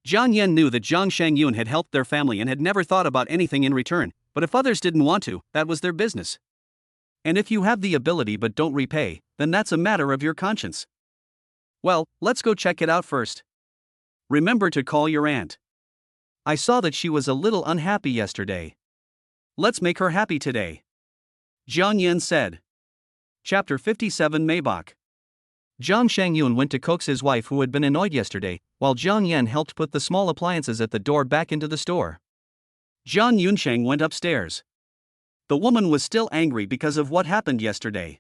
Jiang Yan knew that Zhang Shangyun had helped their family and had never thought about anything in return, but if others didn't want to, that was their business. And if you have the ability but don't repay, then that's a matter of your conscience. Well, let's go check it out first. Remember to call your aunt. I saw that she was a little unhappy yesterday. Let's make her happy today. Jiang Yan said. Chapter 57 Maybach. Zhang Shangyun went to coax his wife who had been annoyed yesterday, while Jiang Yan helped put the small appliances at the door back into the store. Jiang Yunsheng went upstairs. The woman was still angry because of what happened yesterday.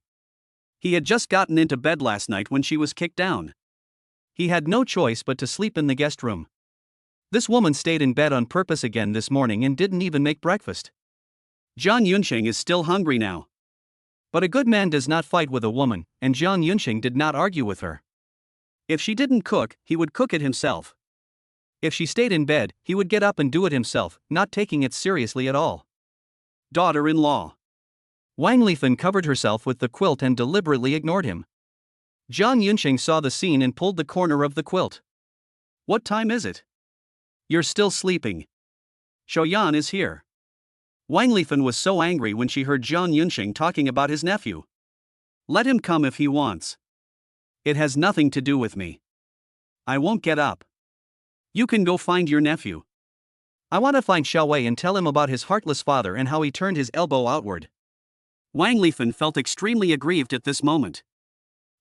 He had just gotten into bed last night when she was kicked down. He had no choice but to sleep in the guest room. This woman stayed in bed on purpose again this morning and didn't even make breakfast. Jiang Yunsheng is still hungry now. But a good man does not fight with a woman, and Jiang Yunsheng did not argue with her. If she didn't cook, he would cook it himself. If she stayed in bed, he would get up and do it himself, not taking it seriously at all. Daughter-in-law. Wang Lifan covered herself with the quilt and deliberately ignored him. Jiang Yunsheng saw the scene and pulled the corner of the quilt. What time is it? You're still sleeping. Xiaoyan is here. Wang Lifan was so angry when she heard Jiang Yunsheng talking about his nephew. Let him come if he wants. It has nothing to do with me. I won't get up. You can go find your nephew. I want to find Xiao Wei and tell him about his heartless father and how he turned his elbow outward. Wang Lifan felt extremely aggrieved at this moment.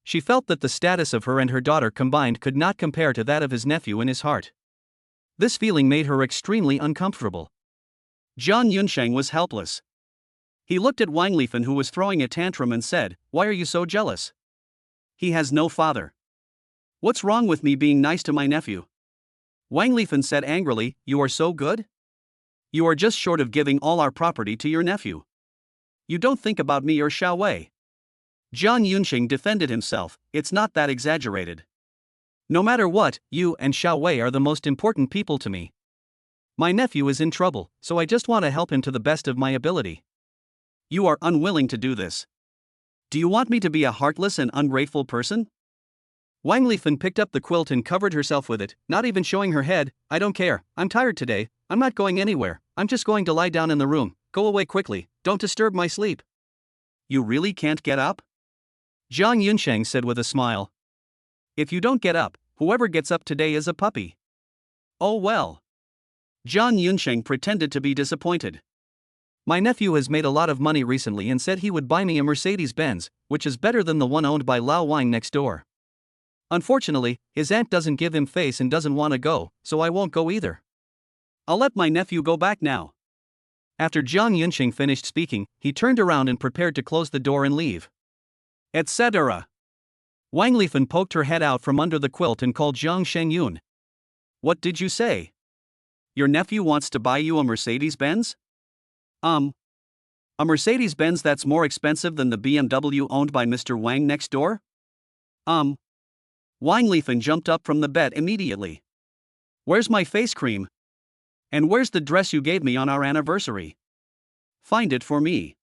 She felt that the status of her and her daughter combined could not compare to that of his nephew in his heart. This feeling made her extremely uncomfortable. Jiang Yunsheng was helpless. He looked at Wang Lifan who was throwing a tantrum and said, Why are you so jealous? He has no father. What's wrong with me being nice to my nephew? Wang Lifan said angrily, You are so good? You are just short of giving all our property to your nephew. You don't think about me or Xiao Wei. Jiang Yunsheng defended himself, It's not that exaggerated. No matter what, you and Xiao Wei are the most important people to me. My nephew is in trouble, so I just want to help him to the best of my ability. You are unwilling to do this. Do you want me to be a heartless and ungrateful person? Wang Lifan picked up the quilt and covered herself with it, not even showing her head. I don't care, I'm tired today, I'm not going anywhere, I'm just going to lie down in the room, go away quickly, don't disturb my sleep. You really can't get up? Jiang Yunsheng said with a smile. If you don't get up, whoever gets up today is a puppy. Oh well. Jiang Yunsheng pretended to be disappointed. My nephew has made a lot of money recently and said he would buy me a Mercedes-Benz, which is better than the one owned by Lao Wang next door. Unfortunately, his aunt doesn't give him face and doesn't want to go, so I won't go either. I'll let my nephew go back now. After Jiang Yunqing finished speaking, he turned around and prepared to close the door and leave. Etc. Wang Lifan poked her head out from under the quilt and called Jiang Shengyun. What did you say? Your nephew wants to buy you a Mercedes-Benz? A Mercedes-Benz that's more expensive than the BMW owned by Mr. Wang next door? Wang Lifan jumped up from the bed immediately. Where's my face cream? And where's the dress you gave me on our anniversary? Find it for me.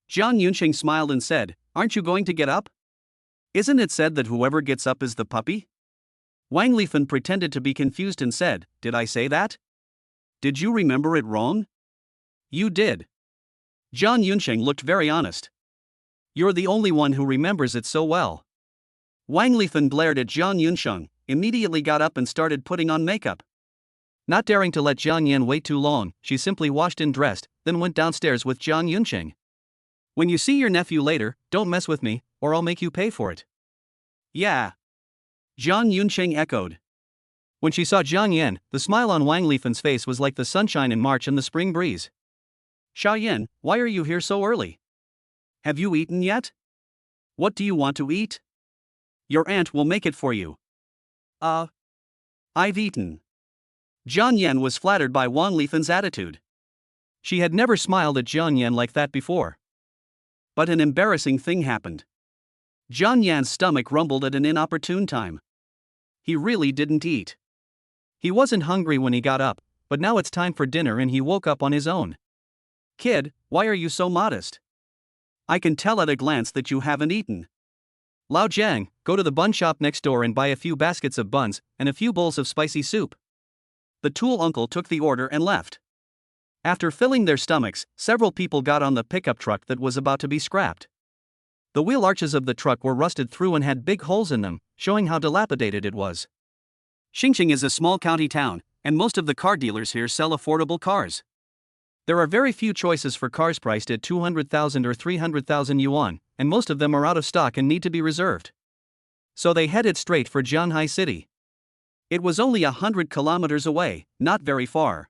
Jiang Yunqing smiled and said, Aren't you going to get up? Isn't it said that whoever gets up is the puppy? Wang Lifan pretended to be confused and said, Did I say that? Did you remember it wrong? You did. Jiang Yunqing looked very honest. You're the only one who remembers it so well. Wang Lifan glared at Jiang Yunqing, immediately got up and started putting on makeup. Not daring to let Jiang Yan wait too long, she simply washed and dressed, then went downstairs with Jiang Yunqing. When you see your nephew later, don't mess with me, or I'll make you pay for it. Yeah. Jiang Yunqing echoed. When she saw Jiang Yan, the smile on Wang Lifan's face was like the sunshine in March and the spring breeze. Xiaoyan, why are you here so early? Have you eaten yet? What do you want to eat? Your aunt will make it for you. I've eaten. Jiang Yan was flattered by Wang Lifan's attitude. She had never smiled at Jiang Yan like that before. But an embarrassing thing happened. Jiang Yan's stomach rumbled at an inopportune time. He really didn't eat. He wasn't hungry when he got up, but now it's time for dinner and he woke up on his own. Kid, why are you so modest? I can tell at a glance that you haven't eaten. Lao Jiang, go to the bun shop next door and buy a few baskets of buns and a few bowls of spicy soup. The tool uncle took the order and left. After filling their stomachs, several people got on the pickup truck that was about to be scrapped. The wheel arches of the truck were rusted through and had big holes in them, showing how dilapidated it was. Xingqing is a small county town, and most of the car dealers here sell affordable cars. There are very few choices for cars priced at 200,000 or 300,000 yuan, and most of them are out of stock and need to be reserved. So they headed straight for Jianhai City. It was only 100 kilometers away, not very far.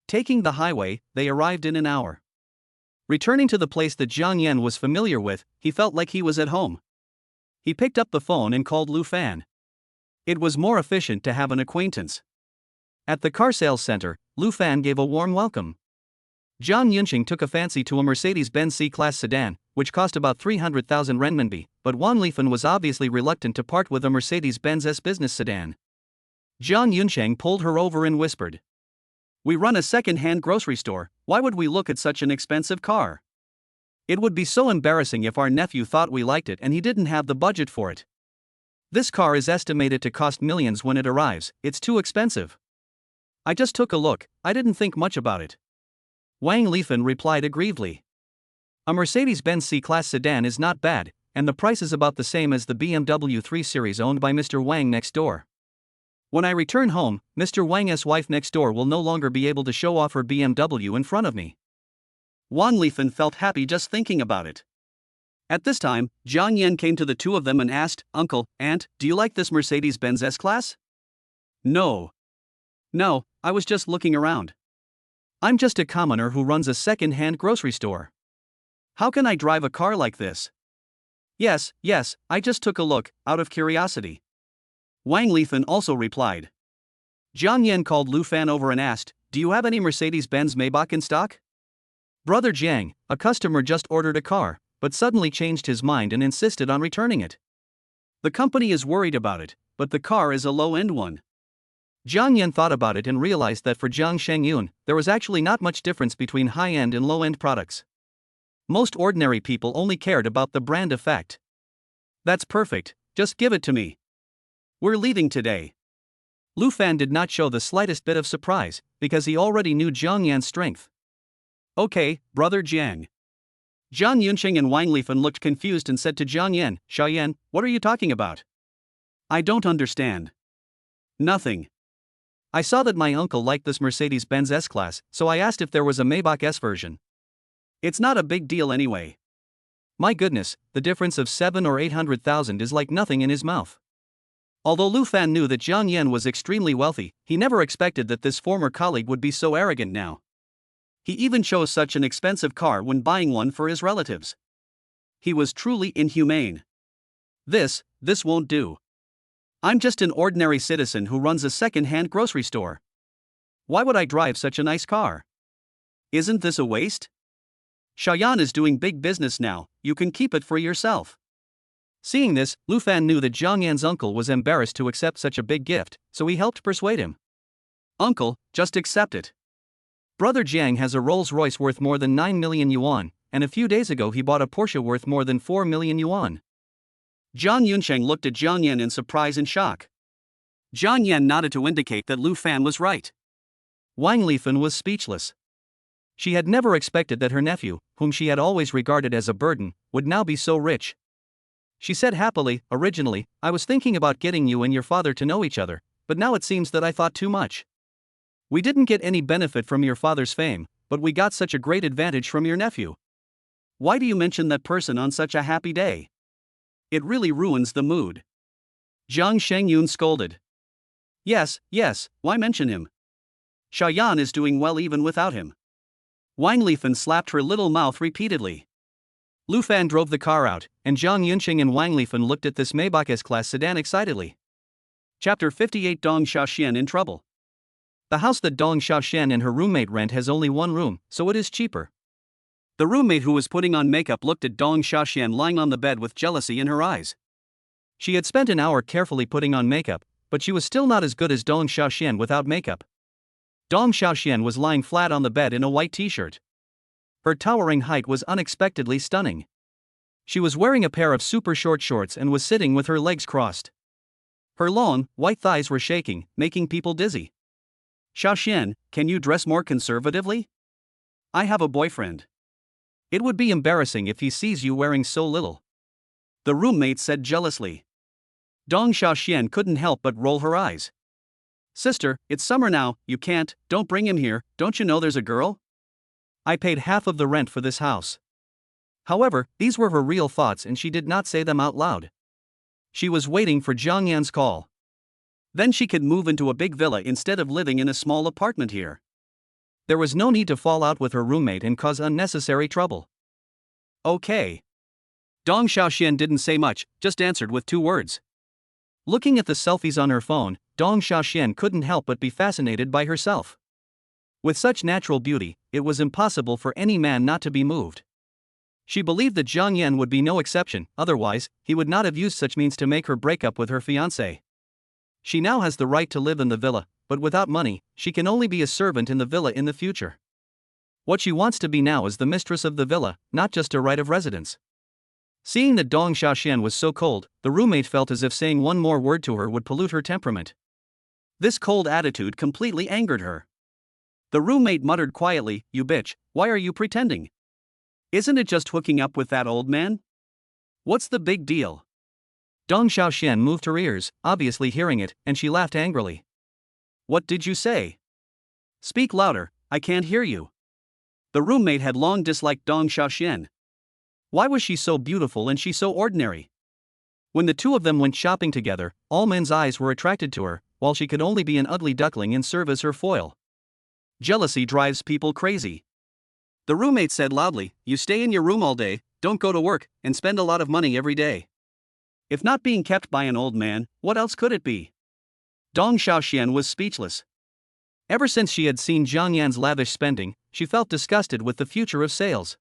Taking the highway, they arrived in an hour. Returning to the place that Jiang Yan was familiar with, he felt like he was at home. He picked up the phone and called Lu Fan. It was more efficient to have an acquaintance. At the car sales center, Lu Fan gave a warm welcome. Jiang Yunqing took a fancy to a Mercedes-Benz C-Class sedan, which cost about 300,000 renminbi, but Wang Lifan was obviously reluctant to part with a Mercedes-Benz S business sedan. Jiang Yunqing pulled her over and whispered. We run a second-hand grocery store, why would we look at such an expensive car? It would be so embarrassing if our nephew thought we liked it and he didn't have the budget for it. This car is estimated to cost millions when it arrives, it's too expensive. I just took a look, I didn't think much about it. Wang Lifan replied aggrievedly. A Mercedes-Benz C-Class sedan is not bad, and the price is about the same as the BMW 3 Series owned by Mr. Wang next door. When I return home, Mr. Wang's wife next door will no longer be able to show off her BMW in front of me. Wang Lifan felt happy just thinking about it. At this time, Jiang Yan came to the two of them and asked, Uncle, Aunt, do you like this Mercedes-Benz S-Class? No, I was just looking around. I'm just a commoner who runs a second-hand grocery store. How can I drive a car like this? Yes, I just took a look, out of curiosity. Wang Lifan also replied. Jiang Yan called Lu Fan over and asked, Do you have any Mercedes-Benz Maybach in stock? Brother Jiang, a customer just ordered a car, but suddenly changed his mind and insisted on returning it. The company is worried about it, but the car is a low-end one. Jiang Yan thought about it and realized that for Jiang Shengyun, there was actually not much difference between high-end and low-end products. Most ordinary people only cared about the brand effect. That's perfect, just give it to me. We're leaving today. Lu Fan did not show the slightest bit of surprise, because he already knew Jiang Yan's strength. Okay, brother Jiang. Jiang Yunqing and Wang Lifan looked confused and said to Jiang Yan, Xiaoyan, what are you talking about? I don't understand. Nothing. I saw that my uncle liked this Mercedes-Benz S-Class, so I asked if there was a Maybach S version. It's not a big deal anyway. My goodness, the difference of 7 or 800,000 is like nothing in his mouth. Although Lu Fan knew that Jiang Yan was extremely wealthy, he never expected that this former colleague would be so arrogant now. He even chose such an expensive car when buying one for his relatives. He was truly inhumane. This won't do. I'm just an ordinary citizen who runs a second-hand grocery store. Why would I drive such a nice car? Isn't this a waste? Shaoyan is doing big business now, you can keep it for yourself. Seeing this, Lu Fan knew that Jiang Yan's uncle was embarrassed to accept such a big gift, so he helped persuade him. Uncle, just accept it. Brother Jiang has a Rolls-Royce worth more than 9 million yuan, and a few days ago he bought a Porsche worth more than 4 million yuan. Zhang Yuncheng looked at Jiang Yan in surprise and shock. Jiang Yan nodded to indicate that Lu Fan was right. Wang Lifan was speechless. She had never expected that her nephew, whom she had always regarded as a burden, would now be so rich. She said happily, originally, I was thinking about getting you and your father to know each other, but now it seems that I thought too much. We didn't get any benefit from your father's fame, but we got such a great advantage from your nephew. Why do you mention that person on such a happy day? It really ruins the mood. Zhang Shengyun scolded. Yes, why mention him? Shaoyan is doing well even without him. Wang Lifan slapped her little mouth repeatedly. Lu Fan drove the car out, and Zhang Yunqing and Wang Lifan looked at this Maybach S-Class sedan excitedly. Chapter 58 Dong Xiaoxian in trouble. The house that Dong Xiaoxian and her roommate rent has only one room, so it is cheaper. The roommate who was putting on makeup looked at Dong Xiaoxian lying on the bed with jealousy in her eyes. She had spent an hour carefully putting on makeup, but she was still not as good as Dong Xiaoxian without makeup. Dong Xiaoxian was lying flat on the bed in a white t-shirt. Her towering height was unexpectedly stunning. She was wearing a pair of super short shorts and was sitting with her legs crossed. Her long, white thighs were shaking, making people dizzy. Xiaoxian, can you dress more conservatively? I have a boyfriend. It would be embarrassing if he sees you wearing so little. The roommate said jealously. Dong Xiaoxian couldn't help but roll her eyes. Sister, it's summer now, you don't bring him here, don't you know there's a girl? I paid half of the rent for this house. However, these were her real thoughts and she did not say them out loud. She was waiting for Jiang Yan's call. Then she could move into a big villa instead of living in a small apartment here. There was no need to fall out with her roommate and cause unnecessary trouble. Okay. Dong Xiaoxian didn't say much, just answered with 2 words. Looking at the selfies on her phone, Dong Xiaoxian couldn't help but be fascinated by herself. With such natural beauty, it was impossible for any man not to be moved. She believed that Jiang Yan would be no exception, otherwise, he would not have used such means to make her break up with her fiancé. She now has the right to live in the villa, but without money, she can only be a servant in the villa in the future. What she wants to be now is the mistress of the villa, not just a right of residence. Seeing that Dong Xiaoxian was so cold, the roommate felt as if saying one more word to her would pollute her temperament. This cold attitude completely angered her. The roommate muttered quietly, You bitch, why are you pretending? Isn't it just hooking up with that old man? What's the big deal? Dong Xiaoxian moved her ears, obviously hearing it, and she laughed angrily. What did you say? Speak louder, I can't hear you. The roommate had long disliked Dong Xiaoxian. Why was she so beautiful and she so ordinary? When the two of them went shopping together, all men's eyes were attracted to her, while she could only be an ugly duckling and serve as her foil. Jealousy drives people crazy. The roommate said loudly, You stay in your room all day, don't go to work, and spend a lot of money every day. If not being kept by an old man, what else could it be? Dong Xiaoxian was speechless. Ever since she had seen Jiang Yan's lavish spending, she felt disgusted with the future of sales.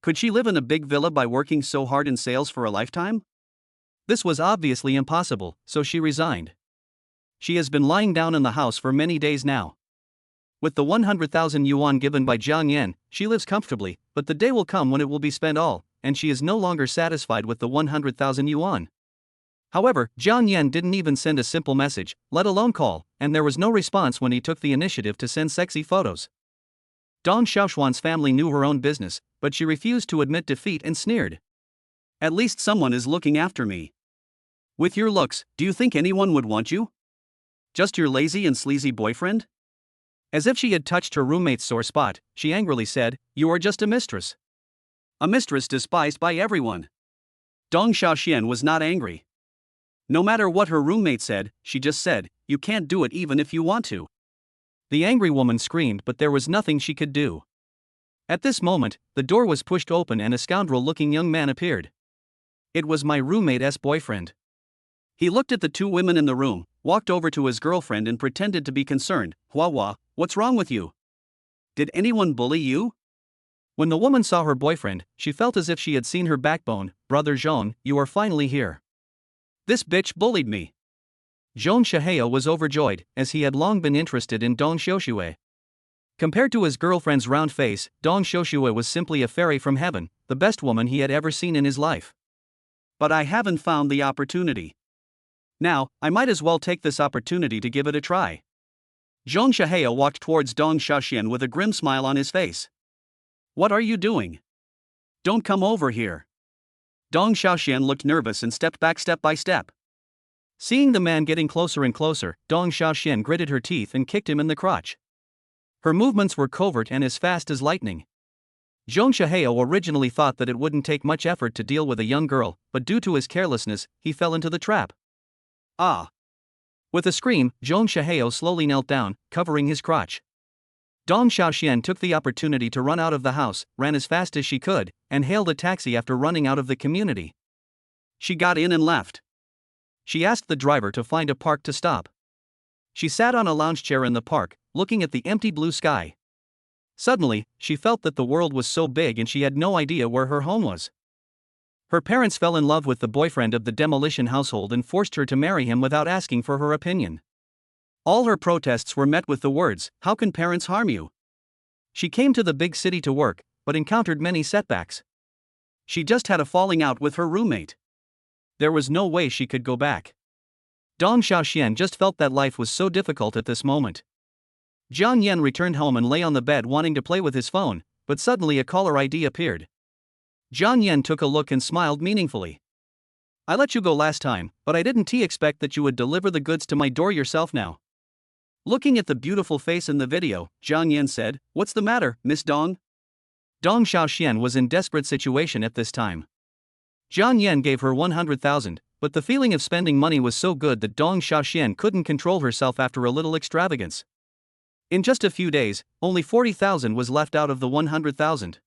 Could she live in a big villa by working so hard in sales for a lifetime? This was obviously impossible, so she resigned. She has been lying down in the house for many days now. With the 100,000 yuan given by Jiang Yan, she lives comfortably, but the day will come when it will be spent all, and she is no longer satisfied with the 100,000 yuan. However, Jiang Yan didn't even send a simple message, let alone call, and there was no response when he took the initiative to send sexy photos. Dong Xiaoxuan's family knew her own business, but she refused to admit defeat and sneered. At least someone is looking after me. With your looks, do you think anyone would want you? Just your lazy and sleazy boyfriend? As if she had touched her roommate's sore spot, she angrily said, "You are just a mistress." A mistress despised by everyone. Dong Xiaoxian was not angry. No matter what her roommate said, she just said, "You can't do it even if you want to." The angry woman screamed, but there was nothing she could do. At this moment, the door was pushed open and a scoundrel-looking young man appeared. It was my roommate's boyfriend. He looked at the two women in the room, walked over to his girlfriend and pretended to be concerned. "Hua, what's wrong with you? Did anyone bully you?" When the woman saw her boyfriend, she felt as if she had seen her backbone. "Brother Zhong, you are finally here. This bitch bullied me." Zhong Shihao was overjoyed, as he had long been interested in Dong Xiaoxue. Compared to his girlfriend's round face, Dong Xiaoxue was simply a fairy from heaven, the best woman he had ever seen in his life. "But I haven't found the opportunity. Now, I might as well take this opportunity to give it a try." Zhong Shihao walked towards Dong Xiaoxian with a grim smile on his face. "What are you doing? Don't come over here." Dong Xiaoxian looked nervous and stepped back step by step. Seeing the man getting closer and closer, Dong Xiaoxian gritted her teeth and kicked him in the crotch. Her movements were covert and as fast as lightning. Zhong Shihao originally thought that it wouldn't take much effort to deal with a young girl, but due to his carelessness, he fell into the trap. "Ah!" With a scream, Zhong Shihao slowly knelt down, covering his crotch. Dong Xiaoxian took the opportunity to run out of the house, ran as fast as she could, and hailed a taxi after running out of the community. She got in and left. She asked the driver to find a park to stop. She sat on a lounge chair in the park, looking at the empty blue sky. Suddenly, she felt that the world was so big and she had no idea where her home was. Her parents fell in love with the boyfriend of the demolition household and forced her to marry him without asking for her opinion. All her protests were met with the words, "How can parents harm you?" She came to the big city to work, but encountered many setbacks. She just had a falling out with her roommate. There was no way she could go back. Dong Xiaoxian just felt that life was so difficult at this moment. Jiang Yan returned home and lay on the bed wanting to play with his phone, but suddenly a caller ID appeared. Jiang Yan took a look and smiled meaningfully. "I let you go last time, but I didn't expect that you would deliver the goods to my door yourself now." Looking at the beautiful face in the video, Jiang Yan said, "What's the matter, Miss Dong?" Dong Xiaoxian was in desperate situation at this time. Jiang Yan gave her 100,000, but the feeling of spending money was so good that Dong Xiaoxian couldn't control herself after a little extravagance. In just a few days, only 40,000 was left out of the 100,000.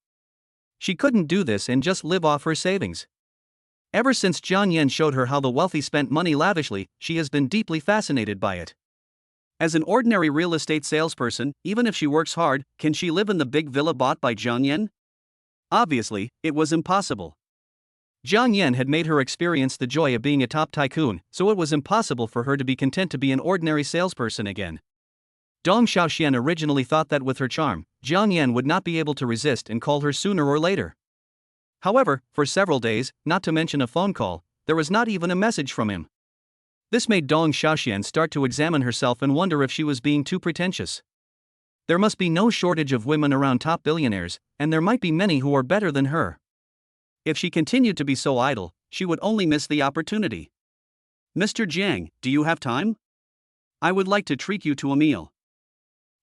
She couldn't do this and just live off her savings. Ever since Jiang Yan showed her how the wealthy spent money lavishly, she has been deeply fascinated by it. As an ordinary real estate salesperson, even if she works hard, can she live in the big villa bought by Jiang Yan? Obviously, it was impossible. Jiang Yan had made her experience the joy of being a top tycoon, so it was impossible for her to be content to be an ordinary salesperson again. Dong Xiaoxian originally thought that with her charm, Jiang Yan would not be able to resist and call her sooner or later. However, for several days, not to mention a phone call, there was not even a message from him. This made Dong Xiaoxian start to examine herself and wonder if she was being too pretentious. There must be no shortage of women around top billionaires, and there might be many who are better than her. If she continued to be so idle, she would only miss the opportunity. "Mr. Jiang, do you have time? I would like to treat you to a meal."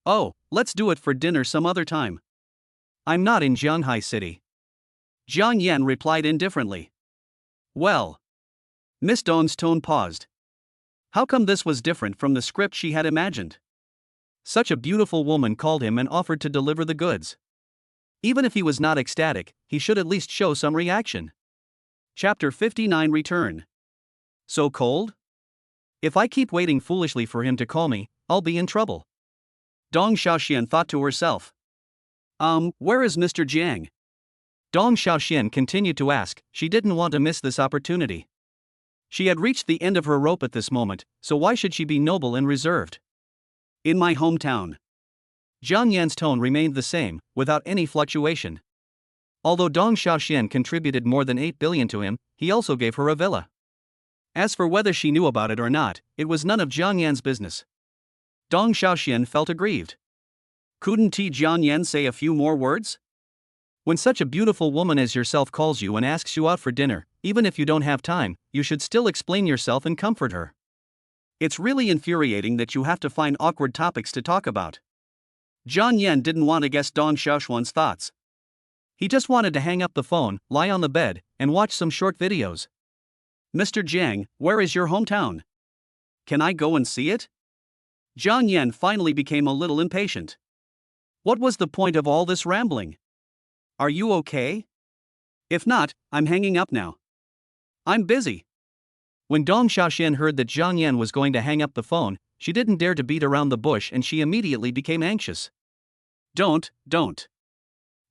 "Oh, let's do it for dinner some other time. I'm not in Jianghai City." Jiang Yan replied indifferently. "Well." Miss Dong's tone paused. How come this was different from the script she had imagined? Such a beautiful woman called him and offered to deliver the goods. Even if he was not ecstatic, he should at least show some reaction. Chapter 59 Return. So cold? If I keep waiting foolishly for him to call me, I'll be in trouble. Dong Xiaoxian thought to herself. Where is Mr. Jiang? Dong Xiaoxian continued to ask. She didn't want to miss this opportunity. She had reached the end of her rope at this moment, so why should she be noble and reserved? "In my hometown." Jiang Yan's tone remained the same, without any fluctuation. Although Dong Xiaoxian contributed more than 8 billion to him, he also gave her a villa. As for whether she knew about it or not, it was none of Jiang Yan's business. Dong Xiaoxian felt aggrieved. Couldn't Jiang Yan say a few more words? When such a beautiful woman as yourself calls you and asks you out for dinner, even if you don't have time, you should still explain yourself and comfort her. It's really infuriating that you have to find awkward topics to talk about. Jiang Yan didn't want to guess Dong Xiaoxuan's thoughts. He just wanted to hang up the phone, lie on the bed, and watch some short videos. Mr. Jiang, where is your hometown? Can I go and see it? Jiang Yan finally became a little impatient. What was the point of all this rambling? Are you okay? If not, I'm hanging up now. I'm busy. When Dong Xiaoxian heard that Jiang Yan was going to hang up the phone, she didn't dare to beat around the bush and she immediately became anxious. Don't.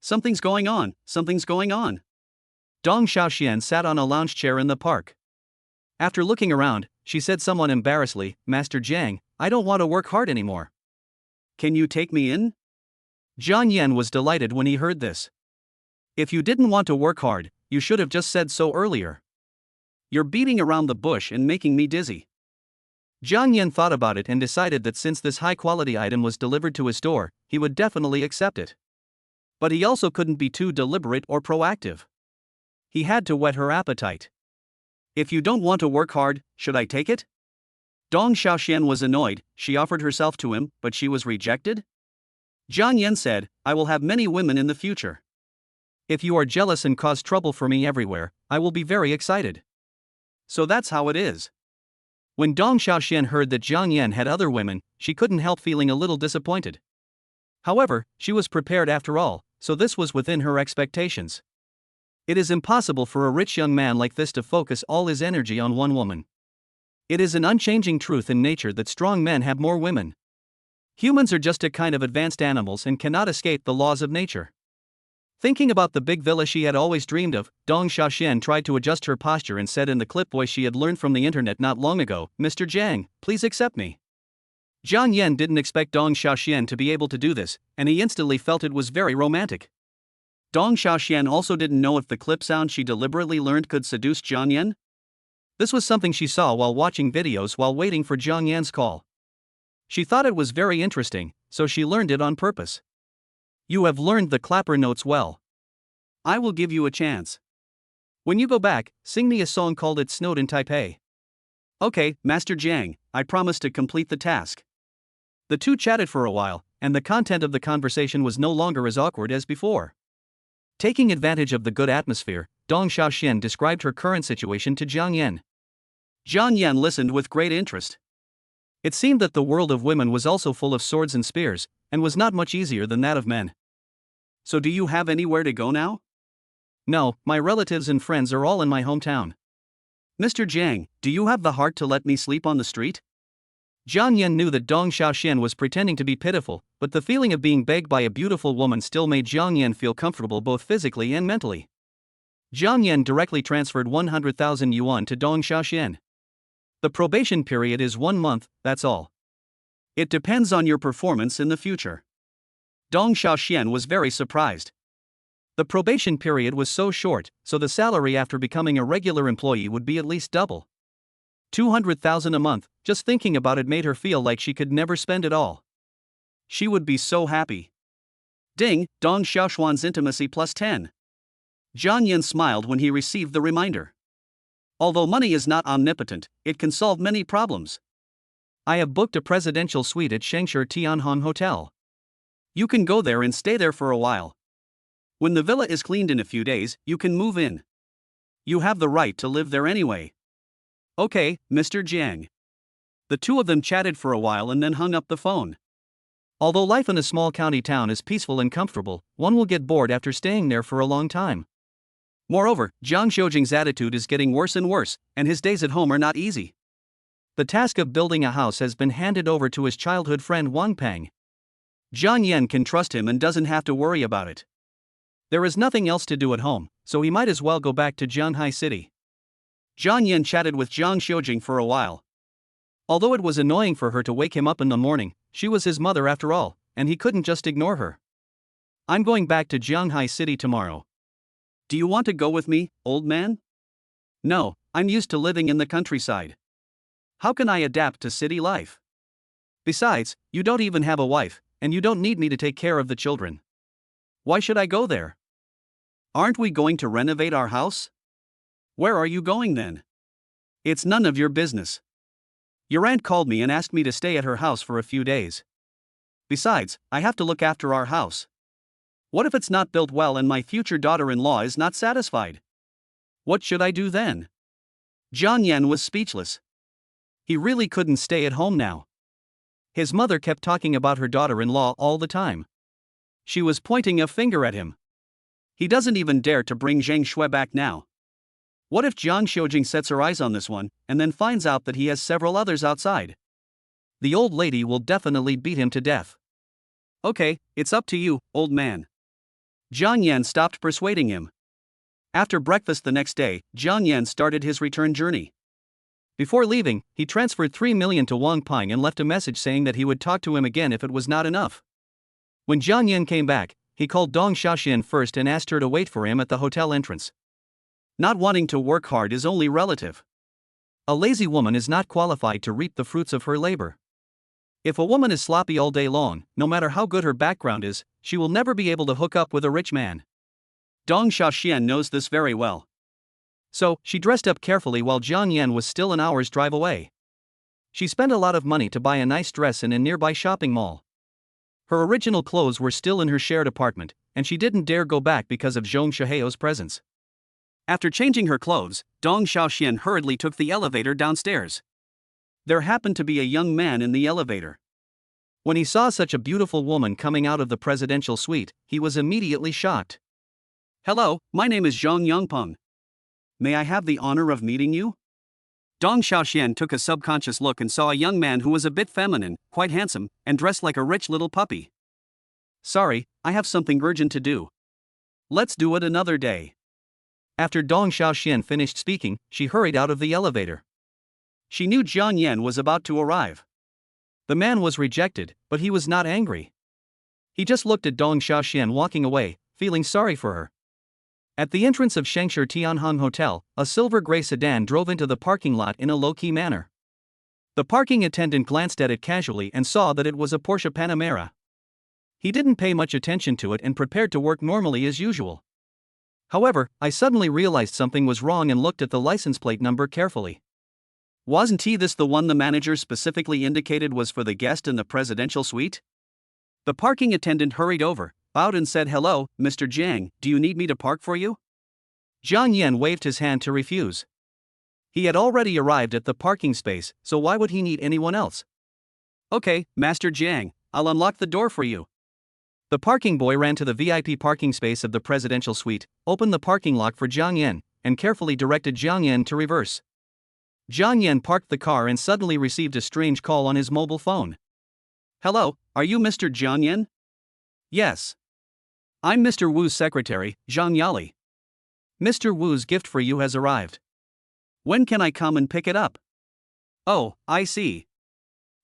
Something's going on. Dong Xiaoxian sat on a lounge chair in the park. After looking around, she said somewhat embarrassedly, Master Jiang, I don't want to work hard anymore. Can you take me in? Jiang Yan was delighted when he heard this. If you didn't want to work hard, you should have just said so earlier. You're beating around the bush and making me dizzy. Jiang Yan thought about it and decided that since this high-quality item was delivered to his door, he would definitely accept it. But he also couldn't be too deliberate or proactive. He had to whet her appetite. If you don't want to work hard, should I take it? Dong Xiaoxian was annoyed. She offered herself to him, but she was rejected? Jiang Yan said, I will have many women in the future. If you are jealous and cause trouble for me everywhere, I will be very excited. So that's how it is. When Dong Xiaoxian heard that Jiang Yan had other women, she couldn't help feeling a little disappointed. However, she was prepared after all, so this was within her expectations. It is impossible for a rich young man like this to focus all his energy on one woman. It is an unchanging truth in nature that strong men have more women. Humans are just a kind of advanced animals and cannot escape the laws of nature. Thinking about the big villa she had always dreamed of, Dong Xiaoxian tried to adjust her posture and said in the clip voice she had learned from the internet not long ago, Mr. Jiang, please accept me. Jiang Yan didn't expect Dong Xiaoxian to be able to do this, and he instantly felt it was very romantic. Dong Xiaoxian also didn't know if the clip sound she deliberately learned could seduce Jiang Yan. This was something she saw while watching videos while waiting for Jiang Yan's call. She thought it was very interesting, so she learned it on purpose. You have learned the clapper notes well. I will give you a chance. When you go back, sing me a song called It Snowed in Taipei. Okay, Master Jiang, I promise to complete the task. The two chatted for a while, and the content of the conversation was no longer as awkward as before. Taking advantage of the good atmosphere, Dong Xiaoxian described her current situation to Jiang Yan. Jiang Yan listened with great interest. It seemed that the world of women was also full of swords and spears, and was not much easier than that of men. So do you have anywhere to go now? No, my relatives and friends are all in my hometown. Mr. Jiang, do you have the heart to let me sleep on the street? Jiang Yan knew that Dong Xiaoxian was pretending to be pitiful, but the feeling of being begged by a beautiful woman still made Jiang Yan feel comfortable both physically and mentally. Jiang Yan directly transferred 100,000 yuan to Dong Xiaoxian. The probation period is 1 month, that's all. It depends on your performance in the future. Dong Xiaoxian was very surprised. The probation period was so short, so the salary after becoming a regular employee would be at least double. 200,000 a month, just thinking about it made her feel like she could never spend it all. She would be so happy. Ding, Dong Xiaoxuan's intimacy plus 10. Jiang Yan smiled when he received the reminder. Although money is not omnipotent, it can solve many problems. I have booked a presidential suite at Shengshe Tianhong Hotel. You can go there and stay there for a while. When the villa is cleaned in a few days, you can move in. You have the right to live there anyway. Okay, Mr. Jiang. The two of them chatted for a while and then hung up the phone. Although life in a small county town is peaceful and comfortable, one will get bored after staying there for a long time. Moreover, Jiang Shoujing's attitude is getting worse and worse, and his days at home are not easy. The task of building a house has been handed over to his childhood friend Wang Peng. Jiang Yan can trust him and doesn't have to worry about it. There is nothing else to do at home, so he might as well go back to Jianghai City. Jiang Yan chatted with Jiang Shoujing for a while. Although it was annoying for her to wake him up in the morning, she was his mother after all, and he couldn't just ignore her. I'm going back to Jianghai City tomorrow. Do you want to go with me, old man? No, I'm used to living in the countryside. How can I adapt to city life? Besides, you don't even have a wife, and you don't need me to take care of the children. Why should I go there? Aren't we going to renovate our house? Where are you going then? It's none of your business. Your aunt called me and asked me to stay at her house for a few days. Besides, I have to look after our house. What if it's not built well and my future daughter-in-law is not satisfied? What should I do then? Jiang Yan was speechless. He really couldn't stay at home now. His mother kept talking about her daughter-in-law all the time. She was pointing a finger at him. He doesn't even dare to bring Zhang Shui back now. What if Jiang Shoujing sets her eyes on this one, and then finds out that he has several others outside? The old lady will definitely beat him to death. Okay, it's up to you, old man. Jiang Yan stopped persuading him. After breakfast the next day, Jiang Yan started his return journey. Before leaving, he transferred 3 million to Wang Ping and left a message saying that he would talk to him again if it was not enough. When Jiang Yan came back, he called Dong Xiaoxian first and asked her to wait for him at the hotel entrance. Not wanting to work hard is only relative. A lazy woman is not qualified to reap the fruits of her labor. If a woman is sloppy all day long, no matter how good her background is, she will never be able to hook up with a rich man. Dong Xiaoxian knows this very well. So, she dressed up carefully while Jiang Yan was still an hour's drive away. She spent a lot of money to buy a nice dress in a nearby shopping mall. Her original clothes were still in her shared apartment, and she didn't dare go back because of Zhong Shiheo's presence. After changing her clothes, Dong Xiaoxian hurriedly took the elevator downstairs. There happened to be a young man in the elevator. When he saw such a beautiful woman coming out of the presidential suite, he was immediately shocked. Hello, my name is Zhang Yangpeng. May I have the honor of meeting you? Dong Xiaoxian took a subconscious look and saw a young man who was a bit feminine, quite handsome, and dressed like a rich little puppy. Sorry, I have something urgent to do. Let's do it another day. After Dong Xiaoxian finished speaking, she hurried out of the elevator. She knew Jiang Yan was about to arrive. The man was rejected, but he was not angry. He just looked at Dong Xiaoxian walking away, feeling sorry for her. At the entrance of Shengshi Tianhong Hotel, a silver-gray sedan drove into the parking lot in a low-key manner. The parking attendant glanced at it casually and saw that it was a Porsche Panamera. He didn't pay much attention to it and prepared to work normally as usual. However, I suddenly realized something was wrong and looked at the license plate number carefully. Wasn't this the one the manager specifically indicated was for the guest in the presidential suite? The parking attendant hurried over, bowed and said, "Hello, Mr. Jiang, do you need me to park for you?" Jiang Yan waved his hand to refuse. He had already arrived at the parking space, so why would he need anyone else? Okay, Master Jiang, I'll unlock the door for you. The parking boy ran to the VIP parking space of the presidential suite, opened the parking lock for Jiang Yan, and carefully directed Jiang Yan to reverse. Jiang Yan parked the car and suddenly received a strange call on his mobile phone. Hello, are you Mr. Jiang Yan? Yes. I'm Mr. Wu's secretary, Zhang Yali. Mr. Wu's gift for you has arrived. When can I come and pick it up? Oh, I see.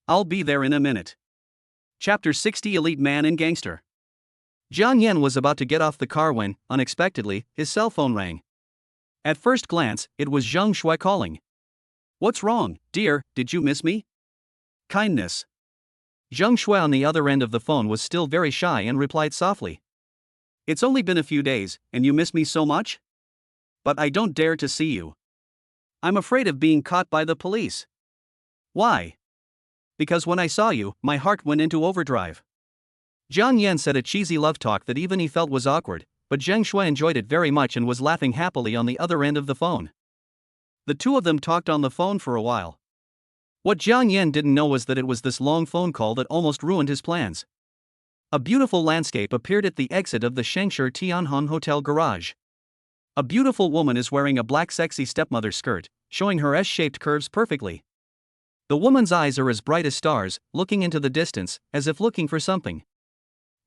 I'll be there in a minute. Chapter 60 Elite Man and Gangster. Jiang Yan was about to get off the car when, unexpectedly, his cell phone rang. At first glance, it was Zhang Shui calling. What's wrong, dear, did you miss me? Kindness. Zhang Shui on the other end of the phone was still very shy and replied softly. It's only been a few days, and you miss me so much? But I don't dare to see you. I'm afraid of being caught by the police. Why? Because when I saw you, my heart went into overdrive. Jiang Yan said a cheesy love talk that even he felt was awkward, but Zhang Shui enjoyed it very much and was laughing happily on the other end of the phone. The two of them talked on the phone for a while. What Jiang Yan didn't know was that it was this long phone call that almost ruined his plans. A beautiful landscape appeared at the exit of the Shengshi Tianhong Hotel garage. A beautiful woman is wearing a black sexy stepmother skirt, showing her S-shaped curves perfectly. The woman's eyes are as bright as stars, looking into the distance, as if looking for something.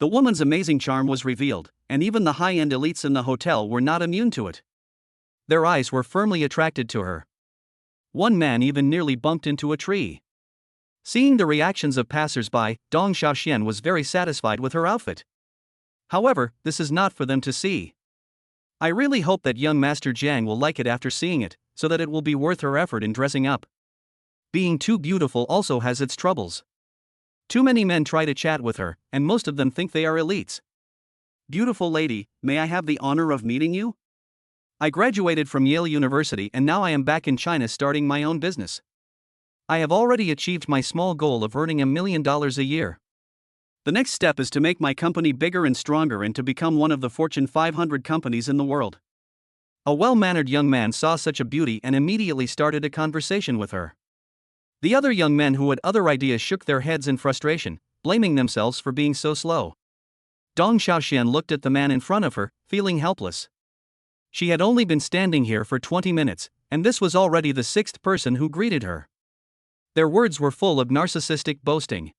The woman's amazing charm was revealed, and even the high-end elites in the hotel were not immune to it. Their eyes were firmly attracted to her. One man even nearly bumped into a tree. Seeing the reactions of passers-by, Dong Xiaoxian was very satisfied with her outfit. However, this is not for them to see. I really hope that young Master Jiang will like it after seeing it, so that it will be worth her effort in dressing up. Being too beautiful also has its troubles. Too many men try to chat with her, and most of them think they are elites. Beautiful lady, may I have the honor of meeting you? I graduated from Yale University and now I am back in China starting my own business. I have already achieved my small goal of earning $1 million a year. The next step is to make my company bigger and stronger and to become one of the Fortune 500 companies in the world. A well-mannered young man saw such a beauty and immediately started a conversation with her. The other young men who had other ideas shook their heads in frustration, blaming themselves for being so slow. Dong Xiaoxian looked at the man in front of her, feeling helpless. She had only been standing here for 20 minutes, and this was already the sixth person who greeted her. Their words were full of narcissistic boasting.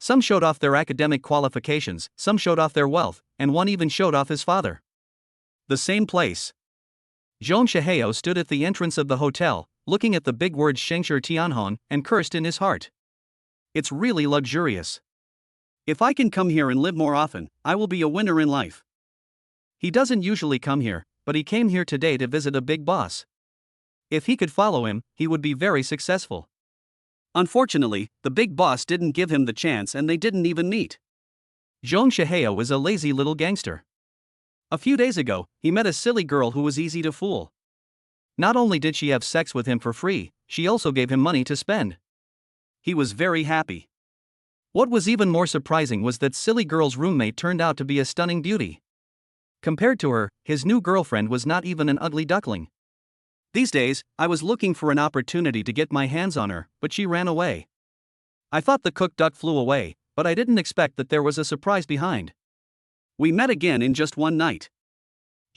Some showed off their academic qualifications, some showed off their wealth, and one even showed off his father. The same place. Zhong Shihao stood at the entrance of the hotel, looking at the big word Shengshi Tianhong, and cursed in his heart. It's really luxurious. If I can come here and live more often, I will be a winner in life. He doesn't usually come here, but he came here today to visit a big boss. If he could follow him, he would be very successful. Unfortunately, the big boss didn't give him the chance and they didn't even meet. Zhong Shihao is a lazy little gangster. A few days ago, he met a silly girl who was easy to fool. Not only did she have sex with him for free, she also gave him money to spend. He was very happy. What was even more surprising was that silly girl's roommate turned out to be a stunning beauty. Compared to her, his new girlfriend was not even an ugly duckling. These days, I was looking for an opportunity to get my hands on her, but she ran away. I thought the cooked duck flew away, but I didn't expect that there was a surprise behind. We met again in just one night.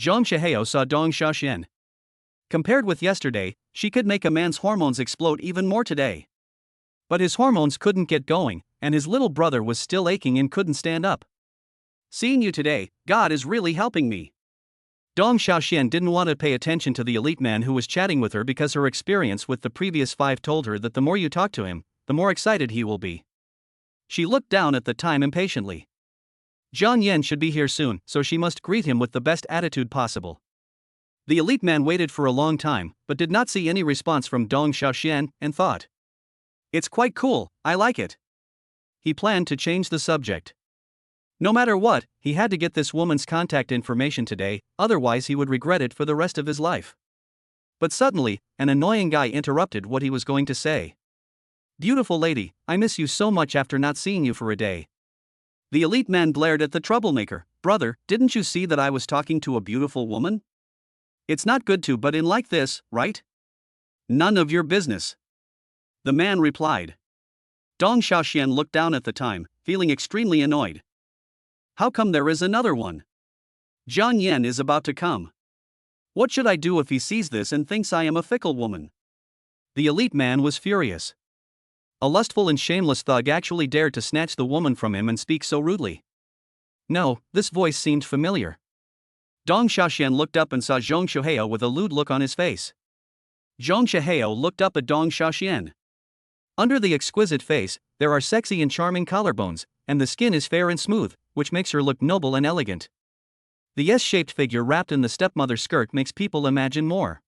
Zhang Shihao saw Dong Xiaoxian. Compared with yesterday, she could make a man's hormones explode even more today. But his hormones couldn't get going, and his little brother was still aching and couldn't stand up. Seeing you today, God is really helping me. Dong Xiaoxian didn't want to pay attention to the elite man who was chatting with her because her experience with the previous 5 told her that the more you talk to him, the more excited he will be. She looked down at the time impatiently. Zhang Yan should be here soon, so she must greet him with the best attitude possible. The elite man waited for a long time, but did not see any response from Dong Xiaoxian, and thought, "It's quite cool, I like it." He planned to change the subject. No matter what, he had to get this woman's contact information today, otherwise he would regret it for the rest of his life. But suddenly, an annoying guy interrupted what he was going to say. "Beautiful lady, I miss you so much after not seeing you for a day." The elite man glared at the troublemaker. "Brother, didn't you see that I was talking to a beautiful woman? It's not good to butt in like this, right?" "None of your business," the man replied. Dong Xiaoxian looked down at the time, feeling extremely annoyed. How come there is another one? Zhang Yan is about to come. What should I do if he sees this and thinks I am a fickle woman? The elite man was furious. A lustful and shameless thug actually dared to snatch the woman from him and speak so rudely. No, this voice seemed familiar. Dong Xiaoxian looked up and saw Zhong Shihao with a lewd look on his face. Zhong Shihao looked up at Dong Xiaoxian. Under the exquisite face, there are sexy and charming collarbones, and the skin is fair and smooth, which makes her look noble and elegant. The S-shaped figure wrapped in the stepmother skirt makes people imagine more.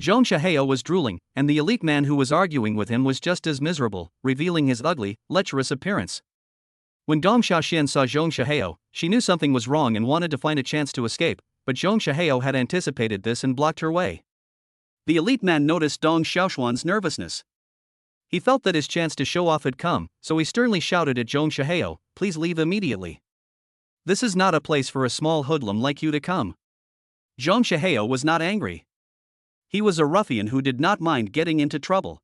Zhong Shihao was drooling, and the elite man who was arguing with him was just as miserable, revealing his ugly, lecherous appearance. When Dong Xiaoxian saw Zhong Shihao, she knew something was wrong and wanted to find a chance to escape, but Zhong Shihao had anticipated this and blocked her way. The elite man noticed Dong Xiaoxian's nervousness. He felt that his chance to show off had come, so he sternly shouted at Zhong Shihao, "Please leave immediately. This is not a place for a small hoodlum like you to come." Zhong Shihao was not angry. He was a ruffian who did not mind getting into trouble.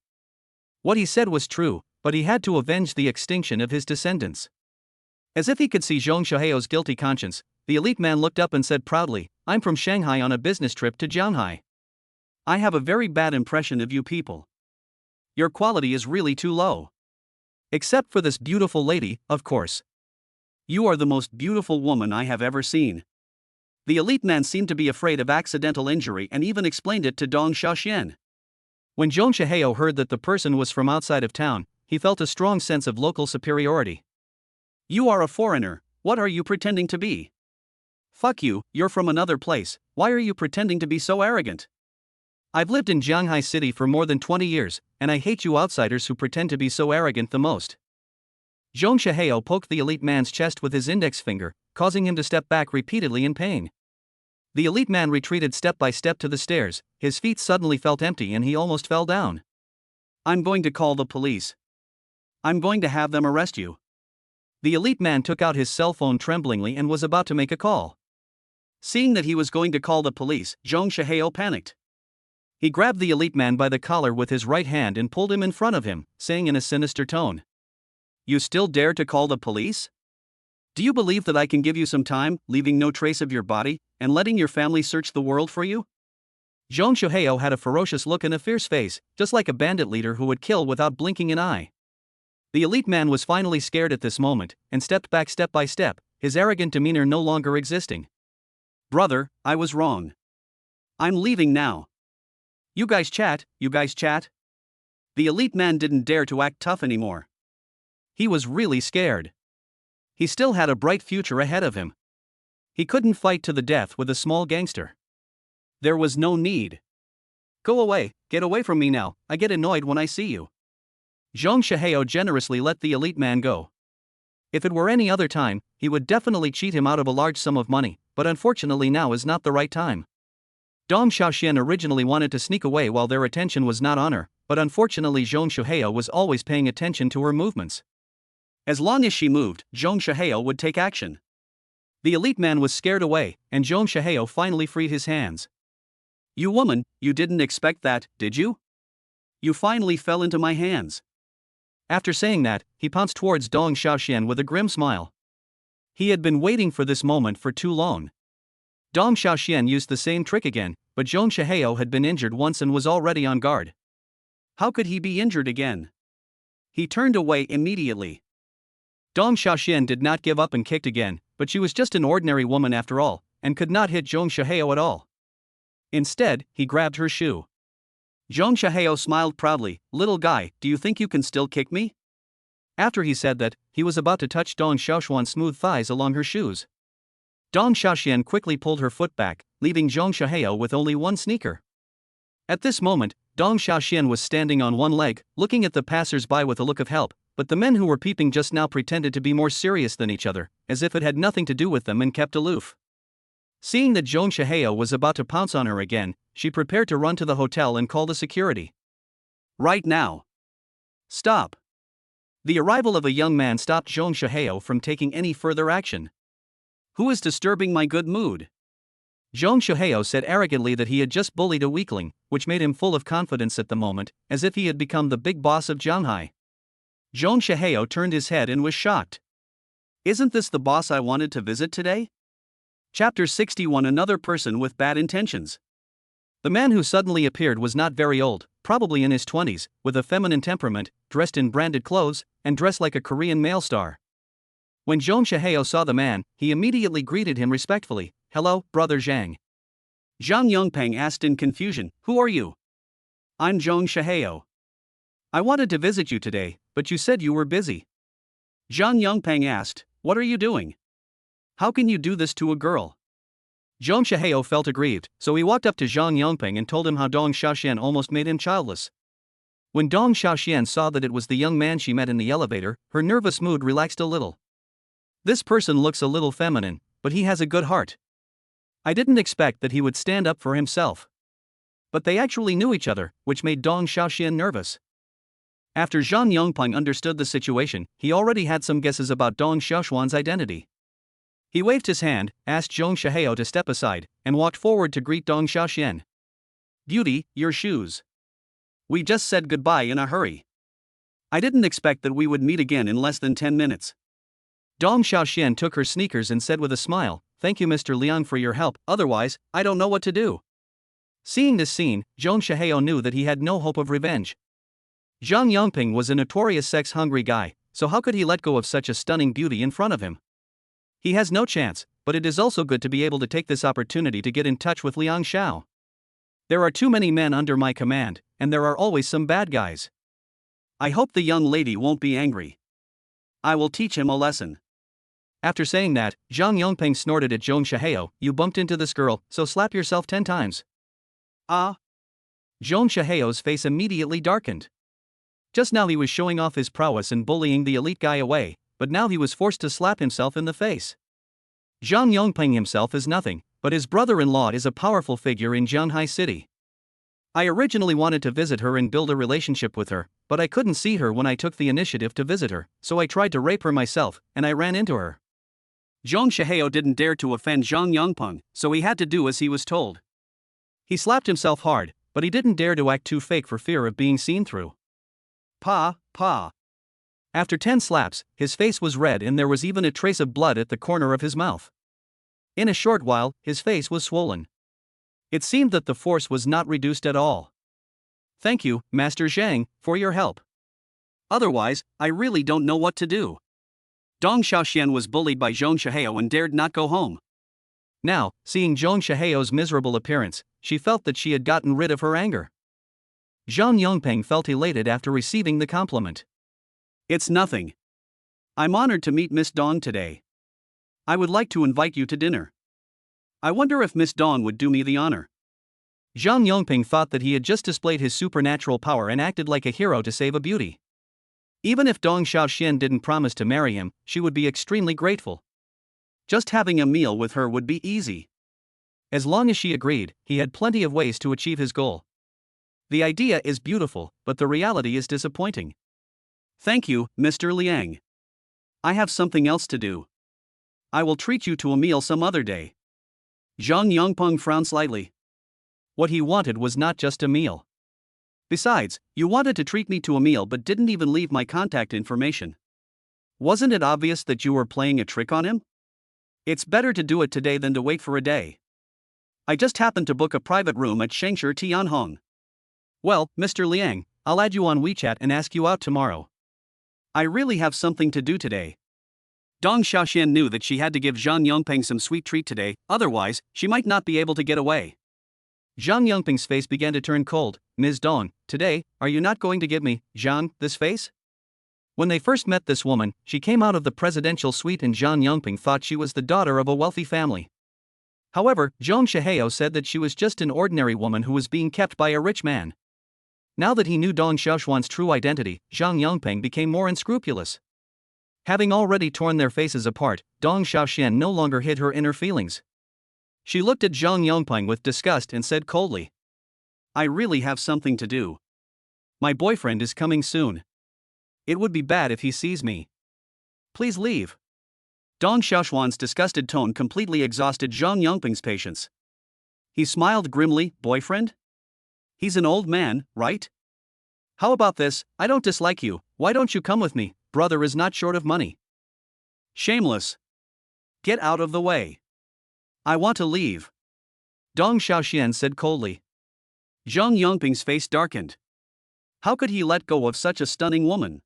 What he said was true, but he had to avenge the extinction of his descendants. As if he could see Zhong Shihao's guilty conscience, the elite man looked up and said proudly, "I'm from Shanghai on a business trip to Jianghai. I have a very bad impression of you people. Your quality is really too low. Except for this beautiful lady, of course. You are the most beautiful woman I have ever seen." The elite man seemed to be afraid of accidental injury and even explained it to Dong Xiaoxian. When Zhong Shihao heard that the person was from outside of town, he felt a strong sense of local superiority. "You are a foreigner, what are you pretending to be? Fuck you, you're from another place, why are you pretending to be so arrogant? I've lived in Jianghai City for more than 20 years, and I hate you outsiders who pretend to be so arrogant the most." Zhong Shihao poked the elite man's chest with his index finger, causing him to step back repeatedly in pain. The elite man retreated step by step to the stairs, his feet suddenly felt empty and he almost fell down. "I'm going to call the police. I'm going to have them arrest you." The elite man took out his cell phone tremblingly and was about to make a call. Seeing that he was going to call the police, Jang Shu panicked. He grabbed the elite man by the collar with his right hand and pulled him in front of him, saying in a sinister tone, "You still dare to call the police? Do you believe that I can give you some time, leaving no trace of your body, and letting your family search the world for you?" Jang Shu had a ferocious look and a fierce face, just like a bandit leader who would kill without blinking an eye. The elite man was finally scared at this moment, and stepped back step by step, his arrogant demeanor no longer existing. "Brother, I was wrong. I'm leaving now. You guys chat, you guys chat." The elite man didn't dare to act tough anymore. He was really scared. He still had a bright future ahead of him. He couldn't fight to the death with a small gangster. There was no need. "Go away, get away from me now, I get annoyed when I see you." Jang Shu generously let the elite man go. If it were any other time, he would definitely cheat him out of a large sum of money, but unfortunately now is not the right time. Dong Xiaoxian originally wanted to sneak away while their attention was not on her, but unfortunately Jang Shu was always paying attention to her movements. As long as she moved, Jang Shu would take action. The elite man was scared away, and Jang Shu finally freed his hands. "You woman, you didn't expect that, did you? You finally fell into my hands." After saying that, he pounced towards Dong Xiaoxian with a grim smile. He had been waiting for this moment for too long. Dong Xiaoxian used the same trick again, but Jang Shu had been injured once and was already on guard. How could he be injured again? He turned away immediately. Dong Xiaoxian did not give up and kicked again, but she was just an ordinary woman after all, and could not hit Jang Shu at all. Instead, he grabbed her shoe. Jang Shu smiled proudly. "Little guy, do you think you can still kick me?" After he said that, he was about to touch Dong Xiaoxian's smooth thighs along her shoes. Dong Xiaoxian quickly pulled her foot back, leaving Jang Shu with only one sneaker. At this moment, Dong Xiaoxian was standing on one leg, looking at the passers-by with a look of help, but the men who were peeping just now pretended to be more serious than each other, as if it had nothing to do with them and kept aloof. Seeing that Jang Shu was about to pounce on her again, she prepared to run to the hotel and call the security. "Right now. Stop." The arrival of a young man stopped Jang Shu from taking any further action. "Who is disturbing my good mood?" Jang Shu said arrogantly that he had just bullied a weakling, which made him full of confidence at the moment, as if he had become the big boss of Shanghai. Jang Shu turned his head and was shocked. "Isn't this the boss I wanted to visit today?" Chapter 61. Another person with bad intentions. The man who suddenly appeared was not very old, probably in his 20s, with a feminine temperament, dressed in branded clothes, and dressed like a Korean male star. When Jang Shu saw the man, he immediately greeted him respectfully. "Hello, brother Zhang." Zhang Yongpeng asked in confusion, "Who are you?" "I'm Jang Shu. I wanted to visit you today, but you said you were busy." Zhang Yongpeng asked, "What are you doing? How can you do this to a girl?" Jang Shu felt aggrieved, so he walked up to Zhang Yongpeng and told him how Dong Xiaoxian almost made him childless. When Dong Xiaoxian saw that it was the young man she met in the elevator, her nervous mood relaxed a little. "This person looks a little feminine, but he has a good heart. I didn't expect that he would stand up for himself." But they actually knew each other, which made Dong Xiaoxian nervous. After Zhang Yongpeng understood the situation, he already had some guesses about Dong Xiaoxian's identity. He waved his hand, asked Jang Shu to step aside, and walked forward to greet Dong Xiaoxian. "Beauty, your shoes. We just said goodbye in a hurry. I didn't expect that we would meet again in less than 10 minutes. Dong Xiaoxian took her sneakers and said with a smile, "Thank you Mr. Liang for your help, otherwise, I don't know what to do." Seeing this scene, Jang Shu knew that he had no hope of revenge. Zhang Yongping was a notorious sex-hungry guy, so how could he let go of such a stunning beauty in front of him? He has no chance, but it is also good to be able to take this opportunity to get in touch with Liang Xiao. There are too many men under my command, and there are always some bad guys. I hope the young lady won't be angry. I will teach him a lesson. After saying that, Zhang Yongpeng snorted at Jang Shu. "You bumped into this girl, so slap yourself 10 times. Ah. Jang Shu's face immediately darkened. Just now he was showing off his prowess and bullying the elite guy away, but now he was forced to slap himself in the face. Zhang Yongpeng himself is nothing, but his brother-in-law is a powerful figure in Shanghai City. I originally wanted to visit her and build a relationship with her, but I couldn't see her when I took the initiative to visit her, so I tried to rape her myself, and I ran into her. Zhang Shihao didn't dare to offend Zhang Yongpeng, so he had to do as he was told. He slapped himself hard, but he didn't dare to act too fake for fear of being seen through. Pa. After 10 slaps, his face was red and there was even a trace of blood at the corner of his mouth. In a short while, his face was swollen. It seemed that the force was not reduced at all. Thank you, Master Zhang, for your help. Otherwise, I really don't know what to do. Dong Xiaoxian was bullied by Zhang Shihao and dared not go home. Now, seeing Zhang Shihao's miserable appearance, she felt that she had gotten rid of her anger. Zhang Yongpeng felt elated after receiving the compliment. It's nothing. I'm honored to meet Miss Dong today. I would like to invite you to dinner. I wonder if Miss Dong would do me the honor. Zhang Yongpeng thought that he had just displayed his supernatural power and acted like a hero to save a beauty. Even if Dong Xiaoxian didn't promise to marry him, she would be extremely grateful. Just having a meal with her would be easy. As long as she agreed, he had plenty of ways to achieve his goal. The idea is beautiful, but the reality is disappointing. Thank you, Mr. Liang. I have something else to do. I will treat you to a meal some other day. Zhang Yongpeng frowned slightly. What he wanted was not just a meal. Besides, you wanted to treat me to a meal but didn't even leave my contact information. Wasn't it obvious that you were playing a trick on him? It's better to do it today than to wait for a day. I just happened to book a private room at Shengshi Tianhong. Well, Mr. Liang, I'll add you on WeChat and ask you out tomorrow. I really have something to do today. Dong Xiaoxian knew that she had to give Zhang Yongpeng some sweet treat today, otherwise, she might not be able to get away. Zhang Yongpeng's face began to turn cold. Ms. Dong, today, are you not going to give me, Zhang, this face? When they first met this woman, she came out of the presidential suite and Zhang Yongpeng thought she was the daughter of a wealthy family. However, Zhang Shihao said that she was just an ordinary woman who was being kept by a rich man. Now that he knew Dong Xiaoxuan's true identity, Zhang Yongpeng became more unscrupulous. Having already torn their faces apart, Dong Xiaoxian no longer hid her inner feelings. She looked at Zhang Yongpeng with disgust and said coldly, I really have something to do. My boyfriend is coming soon. It would be bad if he sees me. Please leave. Dong Xiaoxuan's disgusted tone completely exhausted Zhang Yongpeng's patience. He smiled grimly. Boyfriend? He's an old man, right? How about this? I don't dislike you, why don't you come with me? Brother is not short of money. Shameless. Get out of the way. I want to leave. Dong Xiaoxian said coldly. Zhang Yongpeng's face darkened. How could he let go of such a stunning woman?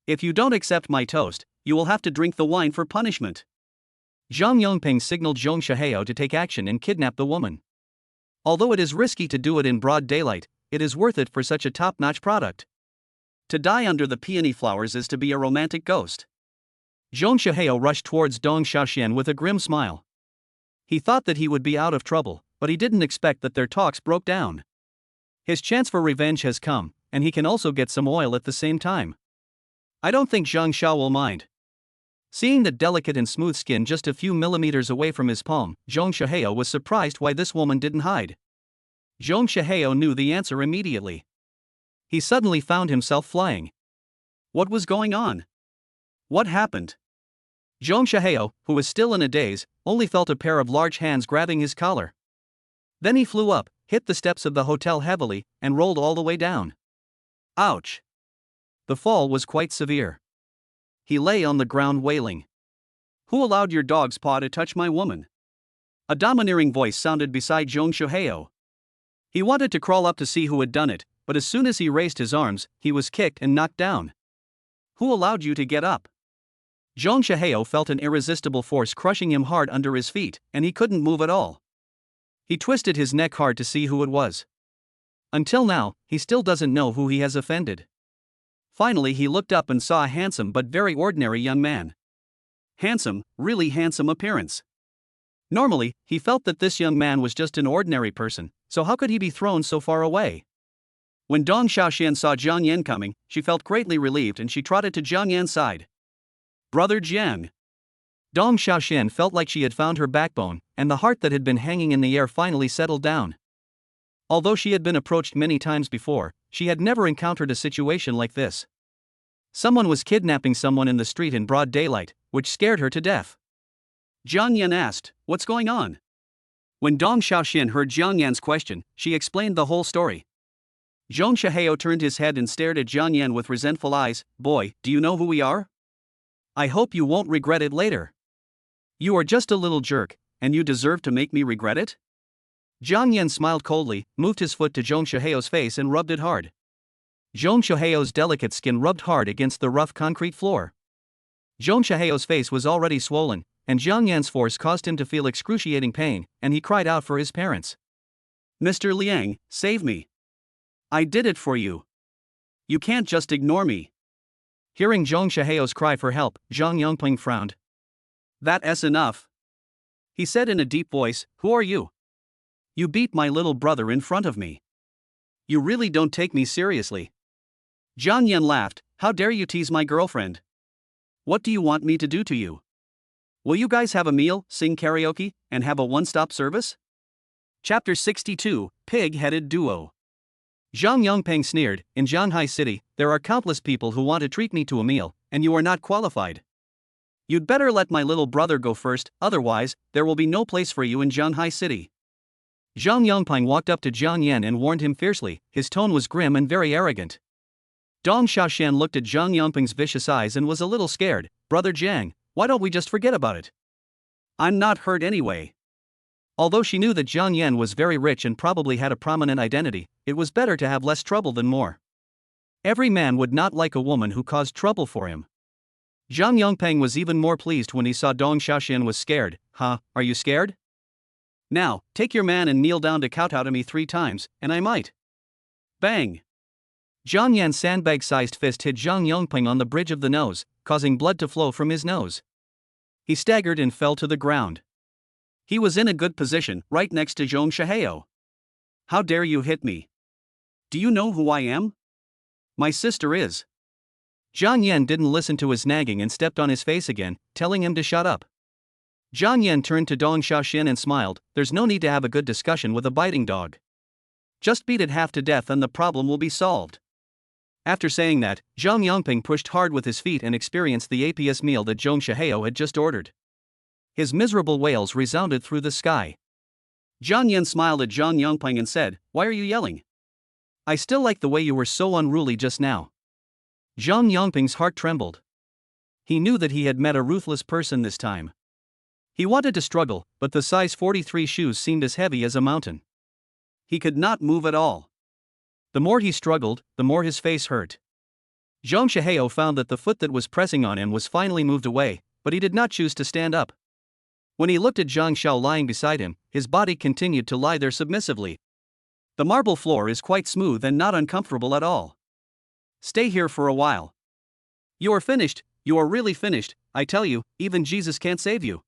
If you don't accept my toast, you will have to drink the wine for punishment. Zhang Yongpeng signaled Zhang Shihao to take action and kidnap the woman. Although it is risky to do it in broad daylight, it is worth it for such a top-notch product. To die under the peony flowers is to be a romantic ghost. Zhang Shihao rushed towards Dong Xiaoxian with a grim smile. He thought that he would be out of trouble, but he didn't expect that their talks broke down. His chance for revenge has come, and he can also get some oil at the same time. I don't think Zhang Xiao will mind. Seeing the delicate and smooth skin just a few millimeters away from his palm, Zhang Shihao was surprised why this woman didn't hide. Zhang Shihao knew the answer immediately. He suddenly found himself flying. What was going on? What happened? Zhang Shihao, who was still in a daze, only felt a pair of large hands grabbing his collar. Then he flew up, hit the steps of the hotel heavily, and rolled all the way down. Ouch! The fall was quite severe. He lay on the ground wailing. Who allowed your dog's paw to touch my woman? A domineering voice sounded beside Zhang Shihao. He wanted to crawl up to see who had done it, but as soon as he raised his arms, he was kicked and knocked down. Who allowed you to get up? Zhang Shihao felt an irresistible force crushing him hard under his feet, and he couldn't move at all. He twisted his neck hard to see who it was. Until now, he still doesn't know who he has offended. Finally, he looked up and saw a handsome but very ordinary young man. Handsome, really handsome appearance. Normally, he felt that this young man was just an ordinary person, so how could he be thrown so far away? When Dong Xiaoxian saw Jiang Yan coming, she felt greatly relieved and she trotted to Jiang Yan's side. Brother Jiang. Dong Xiaoxian felt like she had found her backbone, and the heart that had been hanging in the air finally settled down. Although she had been approached many times before, she had never encountered a situation like this. Someone was kidnapping someone in the street in broad daylight, which scared her to death. Jiang Yan asked, "What's going on?" When Dong Xiaoxian heard Jiang Yan's question, she explained the whole story. Zhong Shihao turned his head and stared at Jiang Yan with resentful eyes. "Boy, do you know who we are? I hope you won't regret it later. You are just a little jerk, and you deserve to make me regret it?" Jiang Yan smiled coldly, moved his foot to Zhong Shihao's face and rubbed it hard. Zhong Shihao's delicate skin rubbed hard against the rough concrete floor. Zhong Shihao's face was already swollen, and Jiang Yan's force caused him to feel excruciating pain, and he cried out for his parents. "Mr. Liang, save me. I did it for you. You can't just ignore me." Hearing Zhong Shihao's cry for help, Zhang Yongping frowned. "That's enough," he said in a deep voice. "Who are you? You beat my little brother in front of me. You really don't take me seriously." Jiang Yan laughed. "How dare you tease my girlfriend? What do you want me to do to you? Will you guys have a meal, sing karaoke, and have a one-stop service?" Chapter 62, Pig-Headed Duo. Zhang Yongpeng sneered, "In Shanghai City, there are countless people who want to treat me to a meal, and you are not qualified. You'd better let my little brother go first, otherwise, there will be no place for you in Shanghai City." Zhang Yongpeng walked up to Jiang Yan and warned him fiercely. His tone was grim and very arrogant. Dong Xiaoshan looked at Zhang Yongpeng's vicious eyes and was a little scared. "Brother Jiang, why don't we just forget about it? I'm not hurt anyway." Although she knew that Jiang Yan was very rich and probably had a prominent identity, it was better to have less trouble than more. Every man would not like a woman who caused trouble for him. Zhang Yongpeng was even more pleased when he saw Dong Xiaoshan was scared. "Huh, are you scared? Now, take your man and kneel down to kowtow to me 3 times, and I might." Bang! Jiang Yan's sandbag-sized fist hit Zhang Yongpeng on the bridge of the nose, causing blood to flow from his nose. He staggered and fell to the ground. He was in a good position, right next to Zhong Shihao. "How dare you hit me? Do you know who I am? My sister is." Jiang Yan didn't listen to his nagging and stepped on his face again, telling him to shut up. Jiang Yan turned to Dong Xiaoxian and smiled. "There's no need to have a good discussion with a biting dog. Just beat it half to death and the problem will be solved." After saying that, Zhang Yongpeng pushed hard with his feet and experienced the APS meal that Zhong Shihao had just ordered. His miserable wails resounded through the sky. Jiang Yan smiled at Zhang Yongpeng and said, "Why are you yelling? I still like the way you were so unruly just now." Zhang Yongpeng's heart trembled. He knew that he had met a ruthless person this time. He wanted to struggle, but the size 43 shoes seemed as heavy as a mountain. He could not move at all. The more he struggled, the more his face hurt. Zhong Shihao found that the foot that was pressing on him was finally moved away, but he did not choose to stand up. When he looked at Zhang Xiao lying beside him, his body continued to lie there submissively. "The marble floor is quite smooth and not uncomfortable at all. Stay here for a while. You are finished, you are really finished, I tell you, even Jesus can't save you."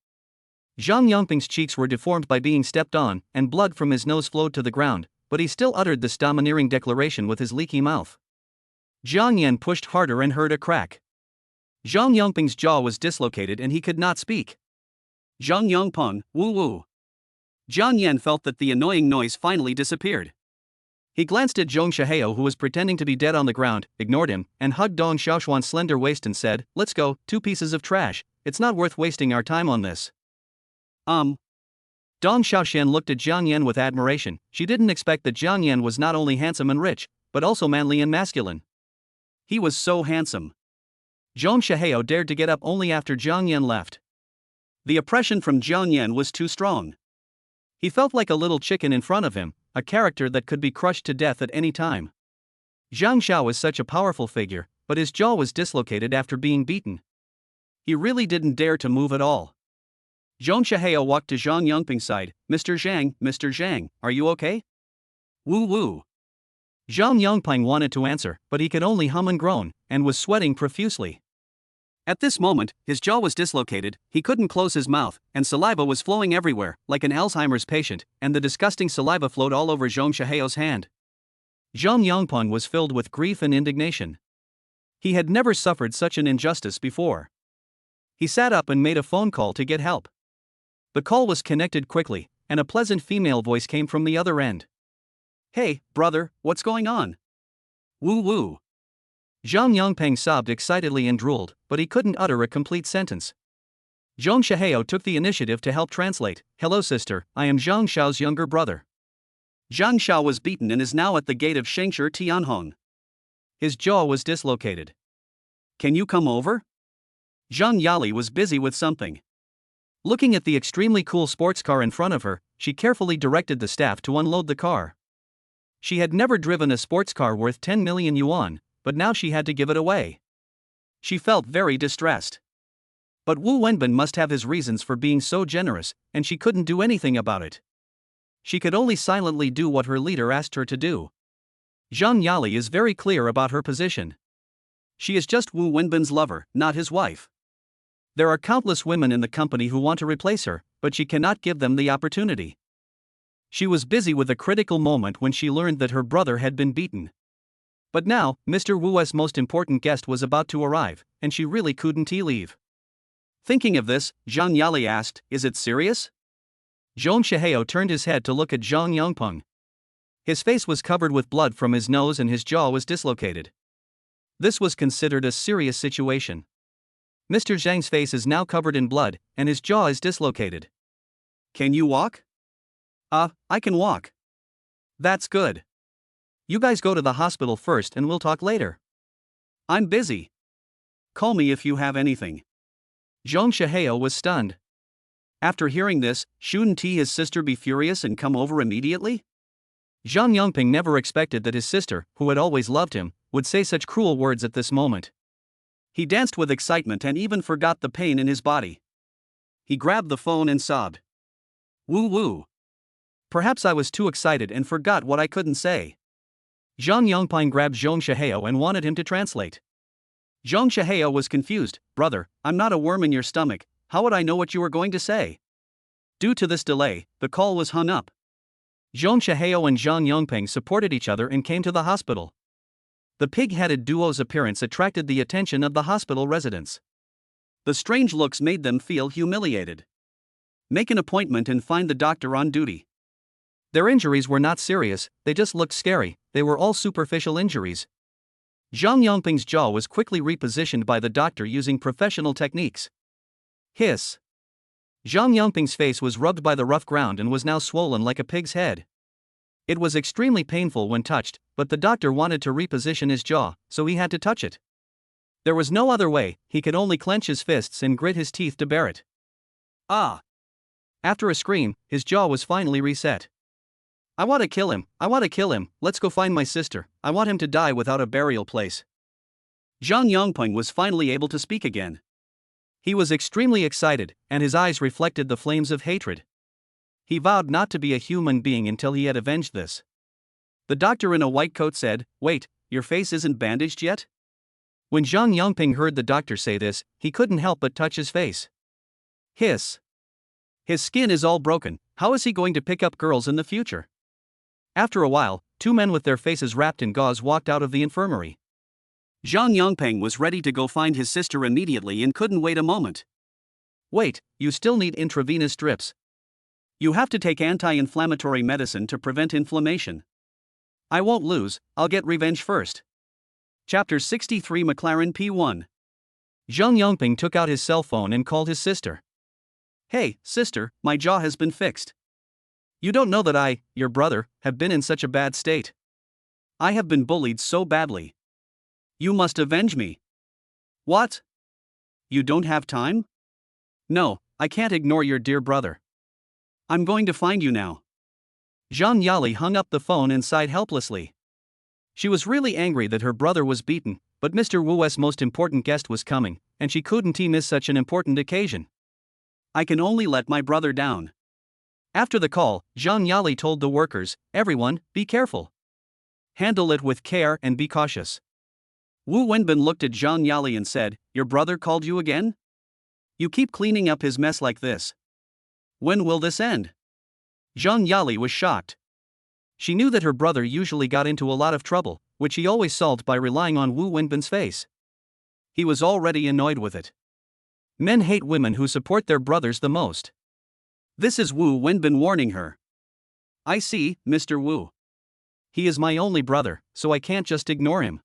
Zhang Yongpeng's cheeks were deformed by being stepped on, and blood from his nose flowed to the ground, but he still uttered this domineering declaration with his leaky mouth. Jiang Yan pushed harder and heard a crack. Zhang Yongpeng's jaw was dislocated and he could not speak. "Zhang Yongpeng, woo-woo." Jiang Yan felt that the annoying noise finally disappeared. He glanced at Zhong Shihao, who was pretending to be dead on the ground, ignored him, and hugged Dong Xiaoshuan's slender waist and said, "Let's go, 2 pieces of trash, it's not worth wasting our time on this." Dong Xiaoshan looked at Jiang Yan with admiration. She didn't expect that Jiang Yan was not only handsome and rich, but also manly and masculine. He was so handsome. Zhong Shihao dared to get up only after Jiang Yan left. The oppression from Jiang Yan was too strong. He felt like a little chicken in front of him, a character that could be crushed to death at any time. Zhang Xiao is such a powerful figure, but his jaw was dislocated after being beaten. He really didn't dare to move at all. Zhong Shihao walked to Zhang Yongpeng's side. Mr. Zhang, are you okay?" "Woo-woo." Zhang Yongpeng wanted to answer, but he could only hum and groan, and was sweating profusely. At this moment, his jaw was dislocated, he couldn't close his mouth, and saliva was flowing everywhere, like an Alzheimer's patient, and the disgusting saliva flowed all over Zhong Shihao's hand. Zhang Yongpeng was filled with grief and indignation. He had never suffered such an injustice before. He sat up and made a phone call to get help. The call was connected quickly, and a pleasant female voice came from the other end. Hey, brother, what's going on? Woo woo. Zhang Yongpeng sobbed excitedly and drooled, but he couldn't utter a complete sentence. Zhong Shihao took the initiative to help translate. Hello sister, I am Zhang Xiao's younger brother. Zhang Xiao was beaten and is now at the gate of Shengshi Tianhong. His jaw was dislocated. Can you come over? Zhang Yali was busy with something. Looking at the extremely cool sports car in front of her, she carefully directed the staff to unload the car. She had never driven a sports car worth 10 million yuan, but now she had to give it away. She felt very distressed. But Wu Wenbin must have his reasons for being so generous, and she couldn't do anything about it. She could only silently do what her leader asked her to do. Zhang Yali is very clear about her position. She is just Wu Wenbin's lover, not his wife. There are countless women in the company who want to replace her, but she cannot give them the opportunity. She was busy with a critical moment when she learned that her brother had been beaten. But now, Mr. Wu's most important guest was about to arrive, and she really couldn't leave. Thinking of this, Zhang Yali asked, "Is it serious?" Zhong Shihao turned his head to look at Zhang Yongpeng. His face was covered with blood from his nose and his jaw was dislocated. This was considered a serious situation. Mr. Zhang's face is now covered in blood, and his jaw is dislocated. Can you walk? I can walk. That's good. You guys go to the hospital first and we'll talk later. I'm busy. Call me if you have anything. Zhong Shihao was stunned. After hearing this, shouldn't his sister be furious and come over immediately? Zhang Yongpeng never expected that his sister, who had always loved him, would say such cruel words at this moment. He danced with excitement and even forgot the pain in his body. He grabbed the phone and sobbed. Woo woo. Perhaps I was too excited and forgot what I couldn't say. Zhang Yongpeng grabbed Zhong Shihao and wanted him to translate. Zhong Shihao was confused. Brother, I'm not a worm in your stomach, how would I know what you were going to say? Due to this delay, the call was hung up. Zhong Shihao and Zhang Yongpeng supported each other and came to the hospital. The pig-headed duo's appearance attracted the attention of the hospital residents. The strange looks made them feel humiliated. Make an appointment and find the doctor on duty. Their injuries were not serious, they just looked scary, they were all superficial injuries. Zhang Yongpeng's jaw was quickly repositioned by the doctor using professional techniques. Hiss. Zhang Yongpeng's face was rubbed by the rough ground and was now swollen like a pig's head. It was extremely painful when touched, but the doctor wanted to reposition his jaw, so he had to touch it. There was no other way, he could only clench his fists and grit his teeth to bear it. Ah! After a scream, his jaw was finally reset. I want to kill him, let's go find my sister, I want him to die without a burial place. Zhang Yongpeng was finally able to speak again. He was extremely excited, and his eyes reflected the flames of hatred. He vowed not to be a human being until he had avenged this. The doctor in a white coat said, "Wait, your face isn't bandaged yet?" When Zhang Yongpeng heard the doctor say this, he couldn't help but touch his face. Hiss. His skin is all broken, how is he going to pick up girls in the future? After a while, two men with their faces wrapped in gauze walked out of the infirmary. Zhang Yongpeng was ready to go find his sister immediately and couldn't wait a moment. Wait, you still need intravenous drips. You have to take anti-inflammatory medicine to prevent inflammation. I won't lose, I'll get revenge first. Chapter 63 McLaren P1. Zhang Yongpeng took out his cell phone and called his sister. Hey, sister, my jaw has been fixed. You don't know that I, your brother, have been in such a bad state. I have been bullied so badly. You must avenge me. What? You don't have time? No, I can't ignore your dear brother. I'm going to find you now. Zhang Yali hung up the phone and sighed helplessly. She was really angry that her brother was beaten, but Mr. Wu's most important guest was coming, and she couldn't miss such an important occasion. I can only let my brother down. After the call, Zhang Yali told the workers, everyone, be careful. Handle it with care and be cautious. Wu Wenbin looked at Zhang Yali and said, your brother called you again? You keep cleaning up his mess like this. When will this end? Zhang Yali was shocked. She knew that her brother usually got into a lot of trouble, which he always solved by relying on Wu Wenbin's face. He was already annoyed with it. Men hate women who support their brothers the most. This is Wu Wenbin warning her. I see, Mr. Wu. He is my only brother, so I can't just ignore him.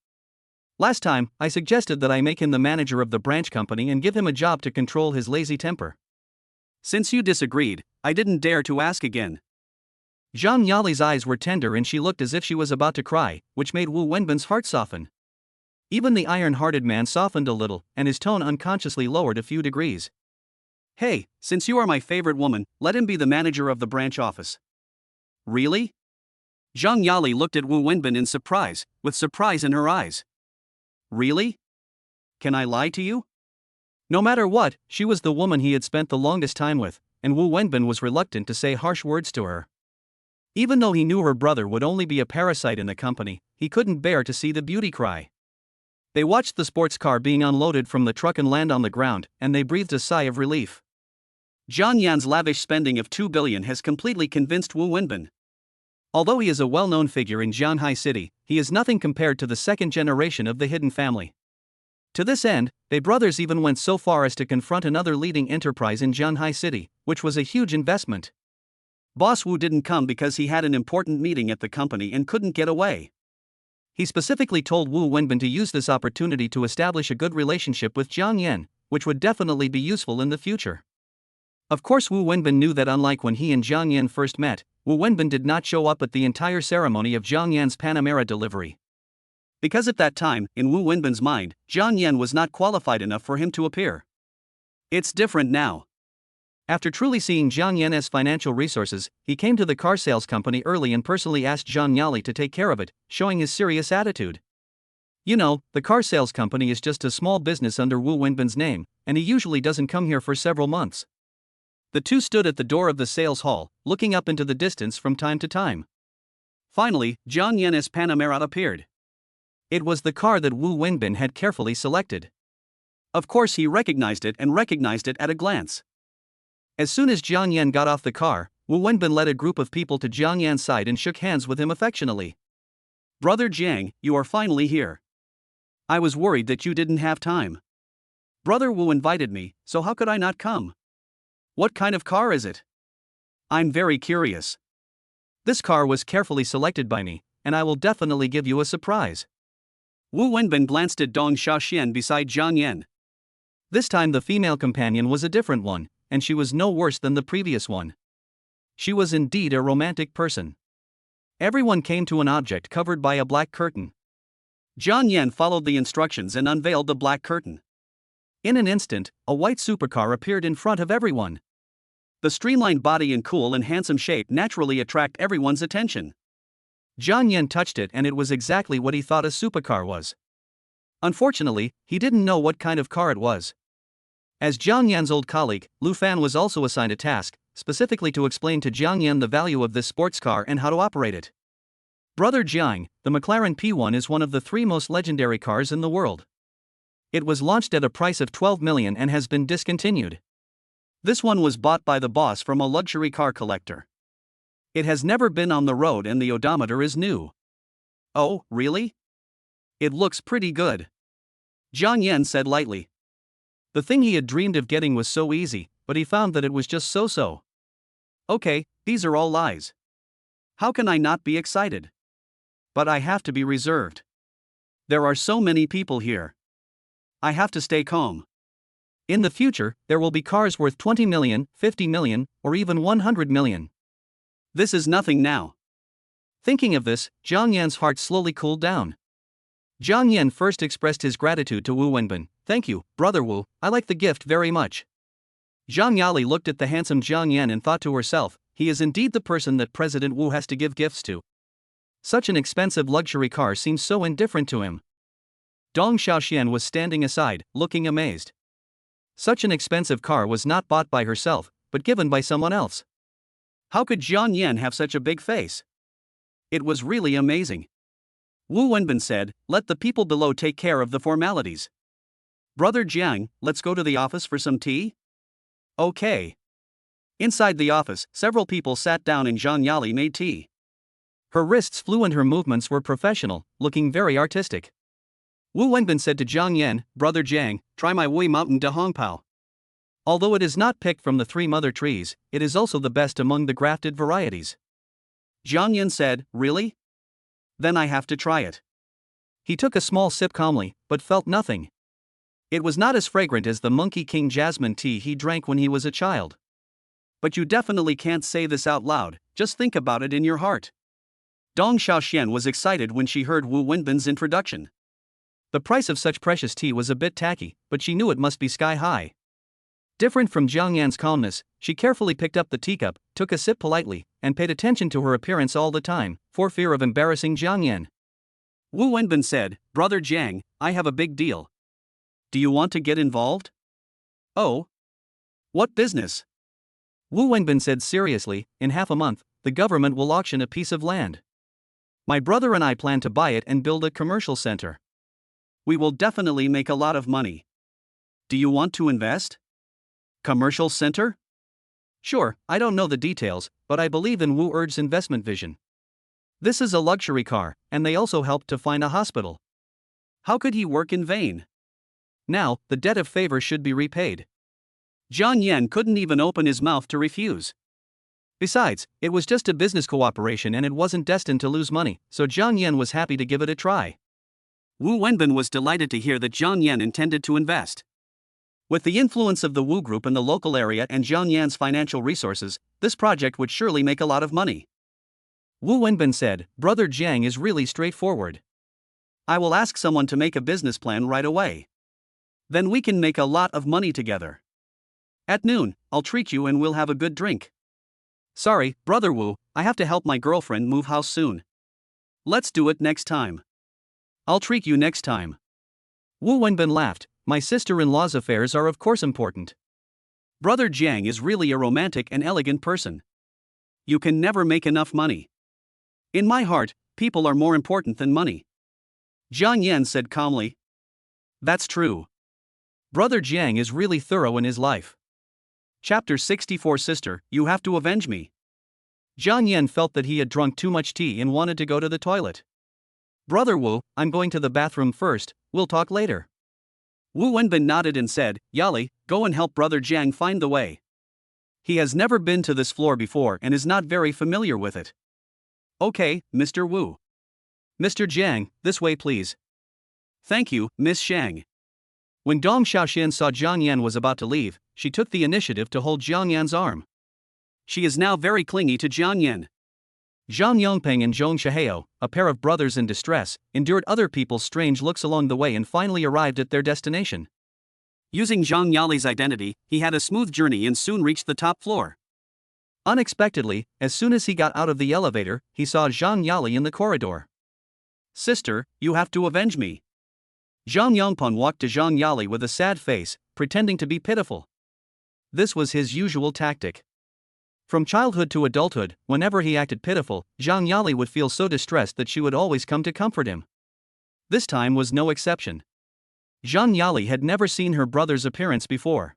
Last time, I suggested that I make him the manager of the branch company and give him a job to control his lazy temper. Since you disagreed, I didn't dare to ask again." Zhang Yali's eyes were tender and she looked as if she was about to cry, which made Wu Wenbin's heart soften. Even the iron-hearted man softened a little, and his tone unconsciously lowered a few degrees. "Hey, since you are my favorite woman, let him be the manager of the branch office." "Really?" Zhang Yali looked at Wu Wenbin in surprise, with surprise in her eyes. "Really? Can I lie to you?" No matter what, she was the woman he had spent the longest time with, and Wu Wenbin was reluctant to say harsh words to her. Even though he knew her brother would only be a parasite in the company, he couldn't bear to see the beauty cry. They watched the sports car being unloaded from the truck and land on the ground, and they breathed a sigh of relief. Zhang Yan's lavish spending of 2 billion has completely convinced Wu Wenbin. Although he is a well-known figure in Jianhai City, he is nothing compared to the second generation of the hidden family. To this end, they brothers even went so far as to confront another leading enterprise in Jianhai City, which was a huge investment. Boss Wu didn't come because he had an important meeting at the company and couldn't get away. He specifically told Wu Wenbin to use this opportunity to establish a good relationship with Jiang Yan, which would definitely be useful in the future. Of course, Wu Wenbin knew that unlike when he and Jiang Yan first met, Wu Wenbin did not show up at the entire ceremony of Jiang Yan's Panamera delivery. Because at that time, in Wu Wenbin's mind, Jiang Yan was not qualified enough for him to appear. It's different now. After truly seeing Jiang Yan's financial resources, he came to the car sales company early and personally asked Zhang Yali to take care of it, showing his serious attitude. You know, the car sales company is just a small business under Wu Wenbin's name, and he usually doesn't come here for several months. The two stood at the door of the sales hall, looking up into the distance from time to time. Finally, Jiang Yan's Panamera appeared. It was the car that Wu Wenbin had carefully selected. Of course, he recognized it at a glance. As soon as Jiang Yan got off the car, Wu Wenbin led a group of people to Jiang Yan's side and shook hands with him affectionately. "Brother Jiang, you are finally here. I was worried that you didn't have time. Brother Wu invited me, so how could I not come? What kind of car is it? I'm very curious. This car was carefully selected by me, and I will definitely give you a surprise." Wu Wenbin glanced at Dong Xiaoxian beside Jiang Yan. This time the female companion was a different one, and she was no worse than the previous one. She was indeed a romantic person. Everyone came to an object covered by a black curtain. Jiang Yan followed the instructions and unveiled the black curtain. In an instant, a white supercar appeared in front of everyone. The streamlined body and cool and handsome shape naturally attract everyone's attention. Jiang Yan touched it and it was exactly what he thought a supercar was. Unfortunately, he didn't know what kind of car it was. As Jiang Yan's old colleague, Lu Fan was also assigned a task, specifically to explain to Jiang Yan the value of this sports car and how to operate it. "Brother Jiang, the McLaren P1 is one of the 3 most legendary cars in the world. It was launched at a price of 12 million and has been discontinued. This one was bought by the boss from a luxury car collector. It has never been on the road and the odometer is new." "Oh, really? It looks pretty good," Jiang Yan said lightly. The thing he had dreamed of getting was so easy, but he found that it was just so-so. "Okay, these are all lies. How can I not be excited? But I have to be reserved. There are so many people here. I have to stay calm. In the future, there will be cars worth 20 million, 50 million, or even 100 million. This is nothing now." Thinking of this, Jiang Yan's heart slowly cooled down. Jiang Yan first expressed his gratitude to Wu Wenbin. "Thank you, Brother Wu, I like the gift very much." Zhang Yali looked at the handsome Jiang Yan and thought to herself, he is indeed the person that President Wu has to give gifts to. Such an expensive luxury car seems so indifferent to him. Dong Xiaoxian was standing aside, looking amazed. Such an expensive car was not bought by herself, but given by someone else. How could Jiang Yan have such a big face? It was really amazing. Wu Wenbin said, "Let the people below take care of the formalities. Brother Jiang, let's go to the office for some tea?" "Okay." Inside the office, several people sat down and Zhang Yali made tea. Her wrists flew and her movements were professional, looking very artistic. Wu Wenbin said to Jiang Yan, "Brother Jiang, try my Wui Mountain de Hongpao. Although it is not picked from the 3 mother trees, it is also the best among the grafted varieties." Jiang Yan said, "Really? Then I have to try it. He took a small sip calmly, but felt nothing. It was not as fragrant as the Monkey King jasmine tea he drank when he was a child. But you definitely can't say this out loud, just think about it in your heart. Dong Xiaoxian was excited when she heard Wu Wenbin's introduction. The price of such precious tea was a bit tacky, but she knew it must be sky high. Different from Jiang Yan's calmness, she carefully picked up the teacup, took a sip politely, and paid attention to her appearance all the time, for fear of embarrassing Jiang Yan. Wu Wenbin said, "Brother Jiang, I have a big deal. Do you want to get involved?" "Oh? What business?" Wu Wenbin said seriously, "In half a month, the government will auction a piece of land. My brother and I plan to buy it and build a commercial center. We will definitely make a lot of money. Do you want to invest?" "Commercial center?" "Sure, I don't know the details, but I believe in Wu Er's investment vision. This is a luxury car, and they also helped to find a hospital. How could he work in vain? Now, the debt of favor should be repaid." Jiang Yan couldn't even open his mouth to refuse. Besides, it was just a business cooperation and it wasn't destined to lose money, so Jiang Yan was happy to give it a try. Wu Wenbin was delighted to hear that Jiang Yan intended to invest. With the influence of the Wu Group in the local area and Jiang Yan's financial resources, this project would surely make a lot of money. Wu Wenbin said, "Brother Jiang is really straightforward. I will ask someone to make a business plan right away. Then we can make a lot of money together. At noon, I'll treat you and we'll have a good drink." "Sorry, Brother Wu, I have to help my girlfriend move house soon. Let's do it next time." "I'll treat you next time." Wu Wenbin laughed. "My sister-in-law's affairs are of course important. Brother Jiang is really a romantic and elegant person. You can never make enough money. In my heart, people are more important than money." Jiang Yan said calmly. "That's true. Brother Jiang is really thorough in his life." Chapter 64 Sister, you have to avenge me. Jiang Yan felt that he had drunk too much tea and wanted to go to the toilet. "Brother Wu, I'm going to the bathroom first, we'll talk later." Wu Wenbin nodded and said, "Yali, go and help Brother Jiang find the way. He has never been to this floor before and is not very familiar with it." "Okay, Mr. Wu." "Mr. Jiang, this way please." "Thank you, Miss Shang." When Dong Xiaoxian saw Jiang Yan was about to leave, she took the initiative to hold Jiang Yan's arm. She is now very clingy to Jiang Yan. Zhang Yongpeng and Zhong Shihao, a pair of brothers in distress, endured other people's strange looks along the way and finally arrived at their destination. Using Zhang Yali's identity, he had a smooth journey and soon reached the top floor. Unexpectedly, as soon as he got out of the elevator, he saw Zhang Yali in the corridor. "Sister, you have to avenge me." Zhang Yongpeng walked to Zhang Yali with a sad face, pretending to be pitiful. This was his usual tactic. From childhood to adulthood, whenever he acted pitiful, Zhang Yali would feel so distressed that she would always come to comfort him. This time was no exception. Zhang Yali had never seen her brother's appearance before.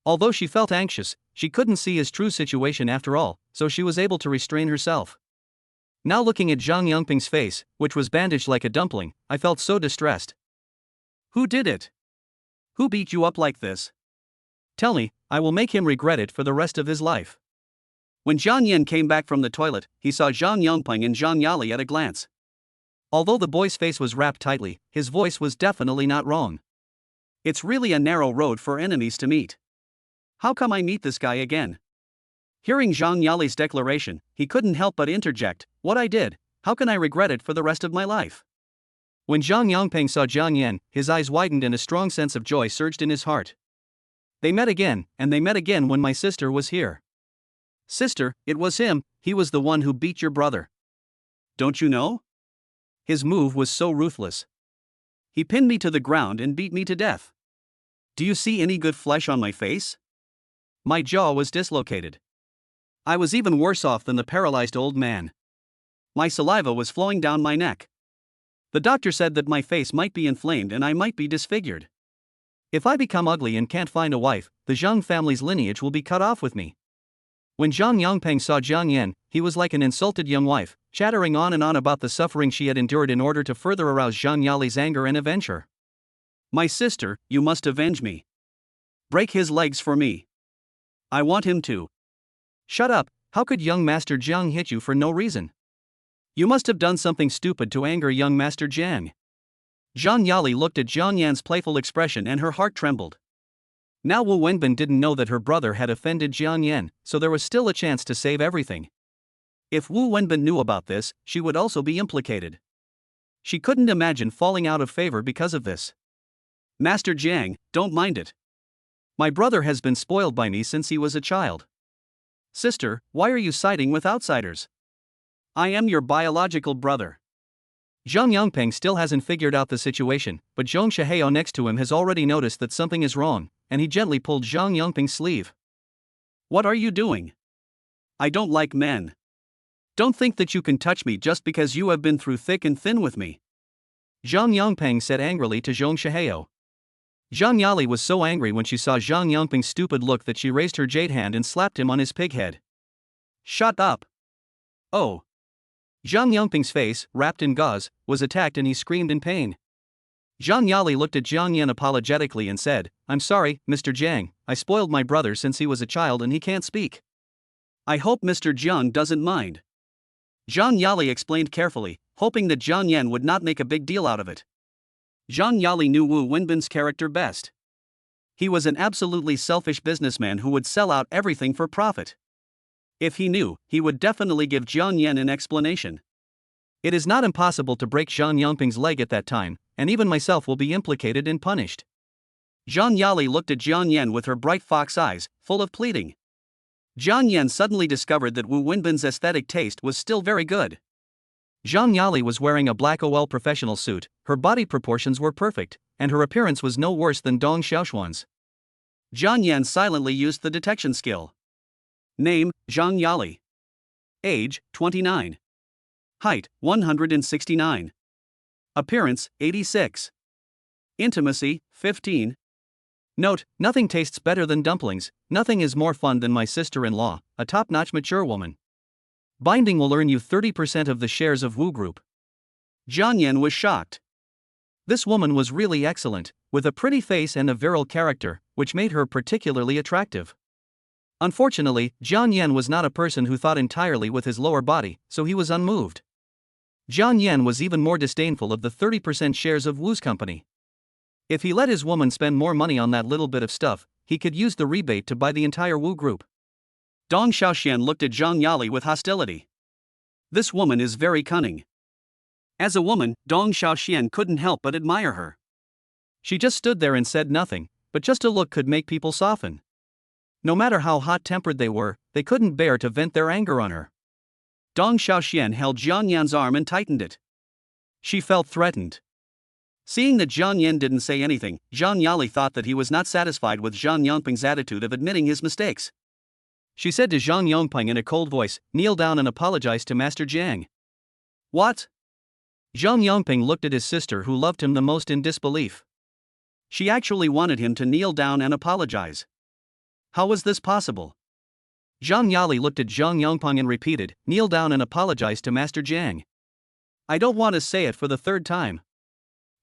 Although she felt anxious, she couldn't see his true situation after all, so she was able to restrain herself. Now looking at Zhang Yongping's face, which was bandaged like a dumpling, I felt so distressed. "Who did it? Who beat you up like this? Tell me, I will make him regret it for the rest of his life." When Jiang Yan came back from the toilet, he saw Zhang Yongpeng and Zhang Yali at a glance. Although the boy's face was wrapped tightly, his voice was definitely not wrong. "It's really a narrow road for enemies to meet. How come I meet this guy again?" Hearing Zhang Yali's declaration, he couldn't help but interject, "What I did, how can I regret it for the rest of my life?" When Zhang Yongpeng saw Jiang Yan, his eyes widened and a strong sense of joy surged in his heart. "They met again, and they met again when my sister was here." "Sister, it was him, he was the one who beat your brother. Don't you know? His move was so ruthless. He pinned me to the ground and beat me to death. Do you see any good flesh on my face? My jaw was dislocated. I was even worse off than the paralyzed old man. My saliva was flowing down my neck. The doctor said that my face might be inflamed and I might be disfigured. If I become ugly and can't find a wife, the Zhang family's lineage will be cut off with me." When Zhang Yongpeng saw Jiang Yan, he was like an insulted young wife, chattering on and on about the suffering she had endured in order to further arouse Zhang Yali's anger and avenge her. "My sister, you must avenge me. Break his legs for me. I want him to." "Shut up, how could young Master Jiang hit you for no reason? You must have done something stupid to anger young Master Jang. Zhang Yali looked at Zhang Yan's playful expression and her heart trembled. Now Wu Wenbin didn't know that her brother had offended Jiang Yan, so there was still a chance to save everything. If Wu Wenbin knew about this, she would also be implicated. She couldn't imagine falling out of favor because of this. Master Jiang, don't mind it. My brother has been spoiled by me since he was a child. Sister, why are you siding with outsiders? I am your biological brother. Zhang Yongpeng still hasn't figured out the situation, but Zhong Shihao next to him has already noticed that something is wrong, and he gently pulled Zhang Yongpeng's sleeve. What are you doing? I don't like men. Don't think that you can touch me just because you have been through thick and thin with me. Zhang Yongpeng said angrily to Zhong Shihao. Zhang Yali was so angry when she saw Zhang Yongpeng's stupid look that she raised her jade hand and slapped him on his pig head. Shut up. Oh. Zhang Yongpeng's face, wrapped in gauze, was attacked and he screamed in pain. Zhang Yali looked at Jiang Yan apologetically and said, I'm sorry, Mr. Jiang, I spoiled my brother since he was a child and he can't speak. I hope Mr. Jiang doesn't mind. Zhang Yali explained carefully, hoping that Jiang Yan would not make a big deal out of it. Zhang Yali knew Wu Wenbin's character best. He was an absolutely selfish businessman who would sell out everything for profit. If he knew, he would definitely give Jiang Yan an explanation. It is not impossible to break Zhang Yongpeng's leg at that time, and even myself will be implicated and punished. Zhang Yali looked at Jiang Yan with her bright fox eyes, full of pleading. Jiang Yan suddenly discovered that Wu Wenbin's aesthetic taste was still very good. Zhang Yali was wearing a black OL professional suit, her body proportions were perfect, and her appearance was no worse than Dong Xiaoshuan's. Jiang Yan silently used the detection skill. Name, Zhang Yali. Age, 29. Height, 169. Appearance, 86. Intimacy, 15. Note, nothing tastes better than dumplings, nothing is more fun than my sister-in-law, a top-notch mature woman. Binding will earn you 30% of the shares of Wu Group. Jiang Yan was shocked. This woman was really excellent, with a pretty face and a virile character, which made her particularly attractive. Unfortunately, Jiang Yan was not a person who thought entirely with his lower body, so he was unmoved. Jiang Yan was even more disdainful of the 30% shares of Wu's company. If he let his woman spend more money on that little bit of stuff, he could use the rebate to buy the entire Wu Group. Dong Xiaoxian looked at Zhang Yali with hostility. This woman is very cunning. As a woman, Dong Xiaoxian couldn't help but admire her. She just stood there and said nothing, but just a look could make people soften. No matter how hot-tempered they were, they couldn't bear to vent their anger on her. Dong Xiaoxian held Jiang Yan's arm and tightened it. She felt threatened. Seeing that Jiang Yan didn't say anything, Zhang Yali thought that he was not satisfied with Zhang Yongpeng's attitude of admitting his mistakes. She said to Zhang Yongpeng in a cold voice, kneel down and apologize to Master Jiang. What? Zhang Yongpeng looked at his sister who loved him the most in disbelief. She actually wanted him to kneel down and apologize. How was this possible? Zhang Yali looked at Zhang Yongpeng and repeated, kneel down and apologize to Master Jiang. I don't want to say it for the third time.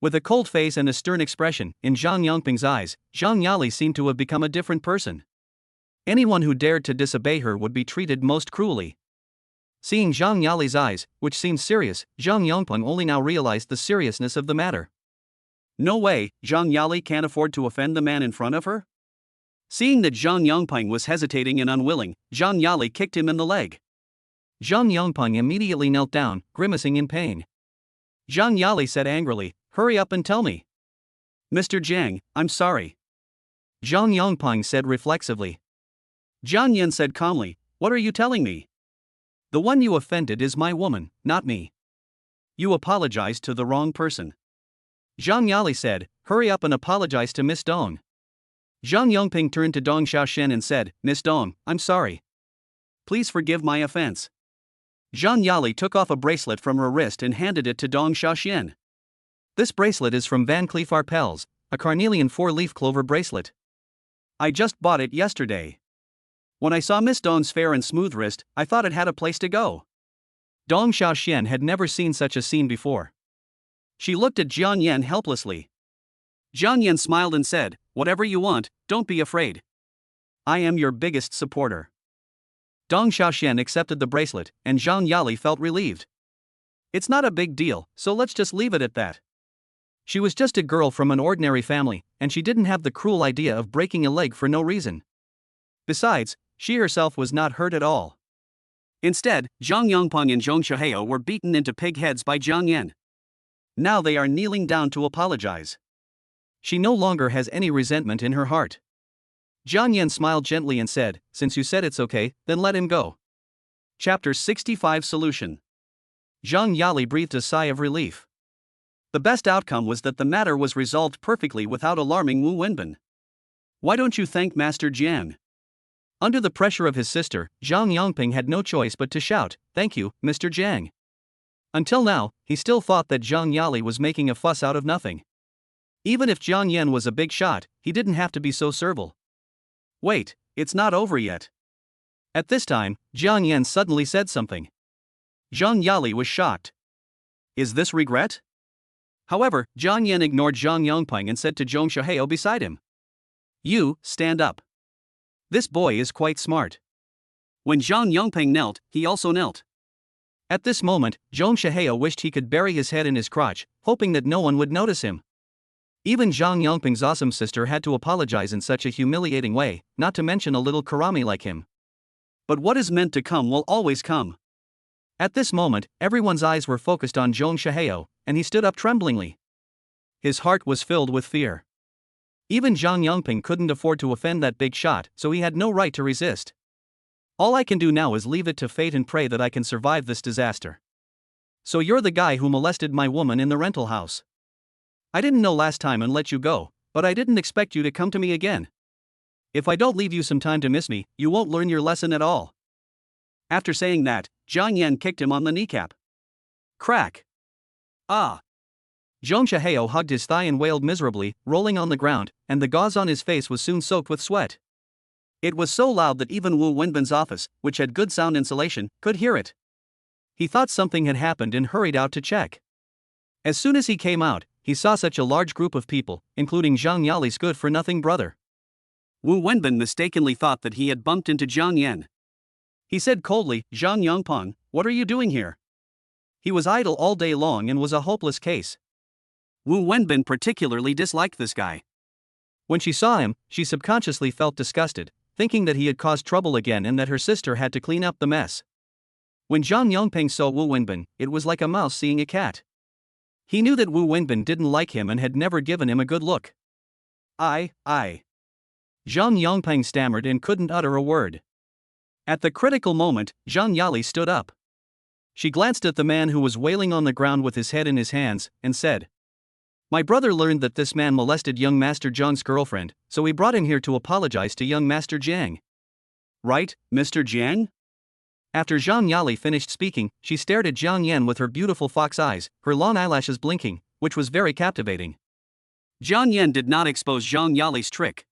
With a cold face and a stern expression, in Zhang Yongpeng's eyes, Zhang Yali seemed to have become a different person. Anyone who dared to disobey her would be treated most cruelly. Seeing Zhang Yali's eyes, which seemed serious, Zhang Yongpeng only now realized the seriousness of the matter. No way, Zhang Yali can't afford to offend the man in front of her? Seeing that Zhang Yongpeng was hesitating and unwilling, Zhang Yali kicked him in the leg. Zhang Yongpeng immediately knelt down, grimacing in pain. Zhang Yali said angrily, hurry up and tell me. Mr. Jiang, I'm sorry. Zhang Yongpeng said reflexively. Jiang Yan said calmly, what are you telling me? The one you offended is my woman, not me. You apologized to the wrong person. Zhang Yali said, hurry up and apologize to Miss Dong. Zhang Yongpeng turned to Dong Xiaoshen and said, Miss Dong, I'm sorry. Please forgive my offense. Zhang Yali took off a bracelet from her wrist and handed it to Dong Xiaoshen. This bracelet is from Van Cleef Arpels, a carnelian 4-leaf clover bracelet. I just bought it yesterday. When I saw Miss Dong's fair and smooth wrist, I thought it had a place to go. Dong Xiaoshen had never seen such a scene before. She looked at Jiang Yan helplessly. Jiang Yan smiled and said, whatever you want, don't be afraid. I am your biggest supporter. Dong Xiaoshen accepted the bracelet, and Zhang Yali felt relieved. It's not a big deal, so let's just leave it at that. She was just a girl from an ordinary family, and she didn't have the cruel idea of breaking a leg for no reason. Besides, she herself was not hurt at all. Instead, Zhang Yongpeng and Zhong Shihao were beaten into pig heads by Jiang Yan. Now they are kneeling down to apologize. She no longer has any resentment in her heart. Jiang Yan smiled gently and said, "Since you said it's okay, then let him go." Chapter 65 Solution. Zhang Yali breathed a sigh of relief. The best outcome was that the matter was resolved perfectly without alarming Wu Wenbin. "Why don't you thank Master Jiang?" Under the pressure of his sister, Zhang Yongping had no choice but to shout, "Thank you, Mr. Jiang." Until now, he still thought that Zhang Yali was making a fuss out of nothing. Even if Jiang Yan was a big shot, he didn't have to be so servile. "Wait, it's not over yet." At this time, Jiang Yan suddenly said something. Zhang Yali was shocked. "Is this regret?" However, Jiang Yan ignored Zhang Yongpeng and said to Zhong Shihao beside him, "You, stand up. This boy is quite smart." When Zhang Yongpeng knelt, he also knelt. At this moment, Zhong Shihao wished he could bury his head in his crotch, hoping that no one would notice him. Even Zhang Yongpeng's awesome sister had to apologize in such a humiliating way, not to mention a little karami like him. But what is meant to come will always come. At this moment, everyone's eyes were focused on Zhong Shihao, and he stood up tremblingly. His heart was filled with fear. Even Zhang Yongpeng couldn't afford to offend that big shot, so he had no right to resist. "All I can do now is leave it to fate and pray that I can survive this disaster." "So you're the guy who molested my woman in the rental house. I didn't know last time and let you go, but I didn't expect you to come to me again. If I don't leave you some time to miss me, you won't learn your lesson at all." After saying that, Jiang Yan kicked him on the kneecap. Crack! Ah! Zhong Shihao hugged his thigh and wailed miserably, rolling on the ground, and the gauze on his face was soon soaked with sweat. It was so loud that even Wu Wenbin's office, which had good sound insulation, could hear it. He thought something had happened and hurried out to check. As soon as he came out, he saw such a large group of people, including Zhang Yali's good-for-nothing brother. Wu Wenbin mistakenly thought that he had bumped into Jiang Yan. He said coldly, "Zhang Yongpeng, what are you doing here?" He was idle all day long and was a hopeless case. Wu Wenbin particularly disliked this guy. When she saw him, she subconsciously felt disgusted, thinking that he had caused trouble again and that her sister had to clean up the mess. When Zhang Yongpeng saw Wu Wenbin, it was like a mouse seeing a cat. He knew that Wu Wenbin didn't like him and had never given him a good look. I. Zhang Yongpeng stammered and couldn't utter a word. At the critical moment, Zhang Yali stood up. She glanced at the man who was wailing on the ground with his head in his hands, and said, "My brother learned that this man molested young Master Zhang's girlfriend, so we brought him here to apologize to young Master Jiang." "Right, Mr. Jiang?" After Zhang Yali finished speaking, she stared at Jiang Yan with her beautiful fox eyes, her long eyelashes blinking, which was very captivating. Jiang Yan did not expose Zhang Yali's trick.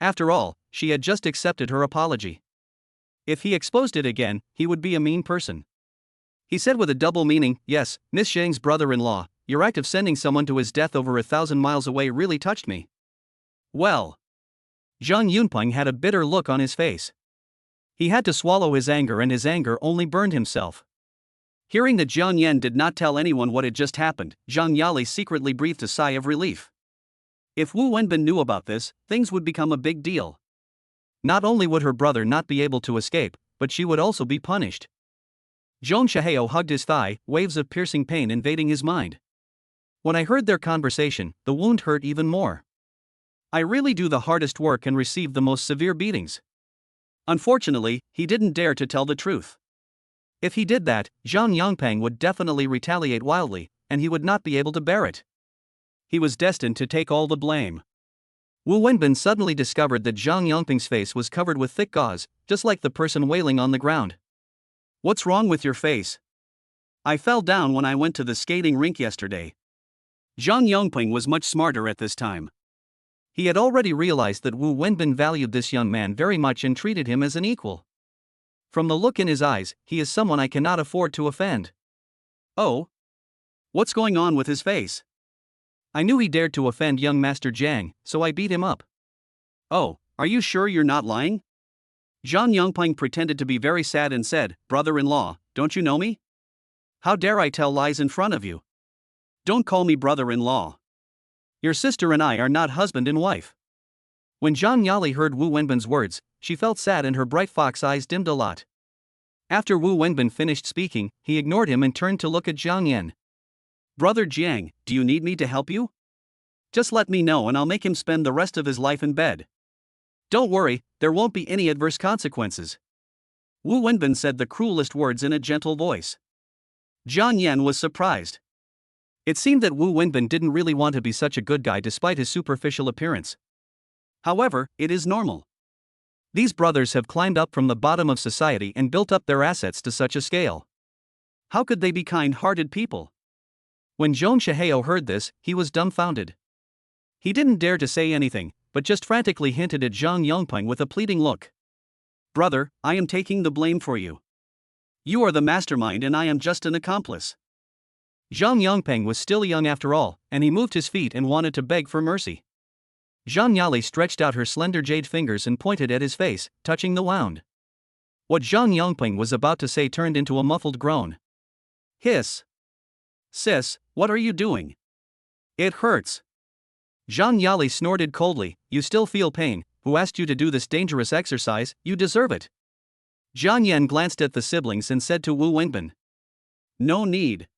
After all, she had just accepted her apology. If he exposed it again, he would be a mean person. He said with a double meaning, "Yes, Miss Zhang's brother-in-law, your act of sending someone to his death over 1,000 miles away really touched me." Well. Zhang Yunpeng had a bitter look on his face. He had to swallow his anger, and his anger only burned himself. Hearing that Jiang Yan did not tell anyone what had just happened, Zhang Yali secretly breathed a sigh of relief. If Wu Wenbin knew about this, things would become a big deal. Not only would her brother not be able to escape, but she would also be punished. Zhong Shihao hugged his thigh, waves of piercing pain invading his mind. When I heard their conversation, the wound hurt even more. I really do the hardest work and receive the most severe beatings. Unfortunately, he didn't dare to tell the truth. If he did that, Zhang Yongpeng would definitely retaliate wildly, and he would not be able to bear it. He was destined to take all the blame. Wu Wenbin suddenly discovered that Zhang Yongpeng's face was covered with thick gauze, just like the person wailing on the ground. "What's wrong with your face?" "I fell down when I went to the skating rink yesterday." Zhang Yongpeng was much smarter at this time. He had already realized that Wu Wenbin valued this young man very much and treated him as an equal. From the look in his eyes, he is someone I cannot afford to offend. Oh? What's going on with his face? I knew he dared to offend young Master Jiang, so I beat him up. Oh, are you sure you're not lying? Zhang Yongpeng pretended to be very sad and said, "Brother-in-law, don't you know me?" How dare I tell lies in front of you? Don't call me brother-in-law. Your sister and I are not husband and wife. When Zhang Yali heard Wu Wenbin's words, she felt sad and her bright fox eyes dimmed a lot. After Wu Wenbin finished speaking, he ignored him and turned to look at Jiang Yan. Brother Jiang, do you need me to help you? Just let me know and I'll make him spend the rest of his life in bed. Don't worry, there won't be any adverse consequences. Wu Wenbin said the cruelest words in a gentle voice. Jiang Yan was surprised. It seemed that Wu Wenbin didn't really want to be such a good guy despite his superficial appearance. However, it is normal. These brothers have climbed up from the bottom of society and built up their assets to such a scale. How could they be kind-hearted people? When Zhong Shihao heard this, he was dumbfounded. He didn't dare to say anything, but just frantically hinted at Zhang Yongpeng with a pleading look. Brother, I am taking the blame for you. You are the mastermind and I am just an accomplice. Zhang Yongpeng was still young after all, and he moved his feet and wanted to beg for mercy. Zhang Yali stretched out her slender jade fingers and pointed at his face, touching the wound. What Zhang Yongpeng was about to say turned into a muffled groan. Hiss. Sis, what are you doing? It hurts. Zhang Yali snorted coldly. You still feel pain? Who asked you to do this dangerous exercise? You deserve it. Jiang Yan glanced at the siblings and said to Wu Wenbin. No need.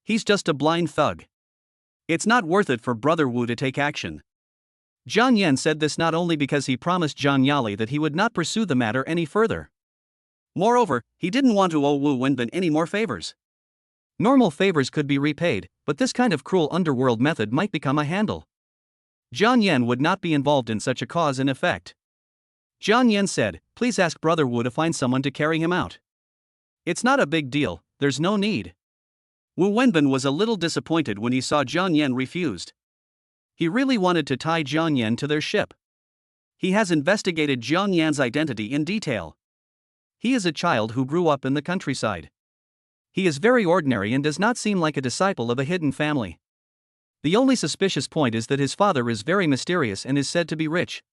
He's just a blind thug. It's not worth it for Brother Wu to take action. Jiang Yan said this not only because he promised Zhang Yali that he would not pursue the matter any further. Moreover, he didn't want to owe Wu Wenbin any more favors. Normal favors could be repaid, but this kind of cruel underworld method might become a handle. Jiang Yan would not be involved in such a cause in effect. Jiang Yan said, please ask Brother Wu to find someone to carry him out. It's not a big deal, there's no need. Wu Wenbin was a little disappointed when he saw Jiang Yan refused. He really wanted to tie Jiang Yan to their ship. He has investigated Jiang Yan's identity in detail. He is a child who grew up in the countryside. He is very ordinary and does not seem like a disciple of a hidden family. The only suspicious point is that his father is very mysterious and is said to be rich.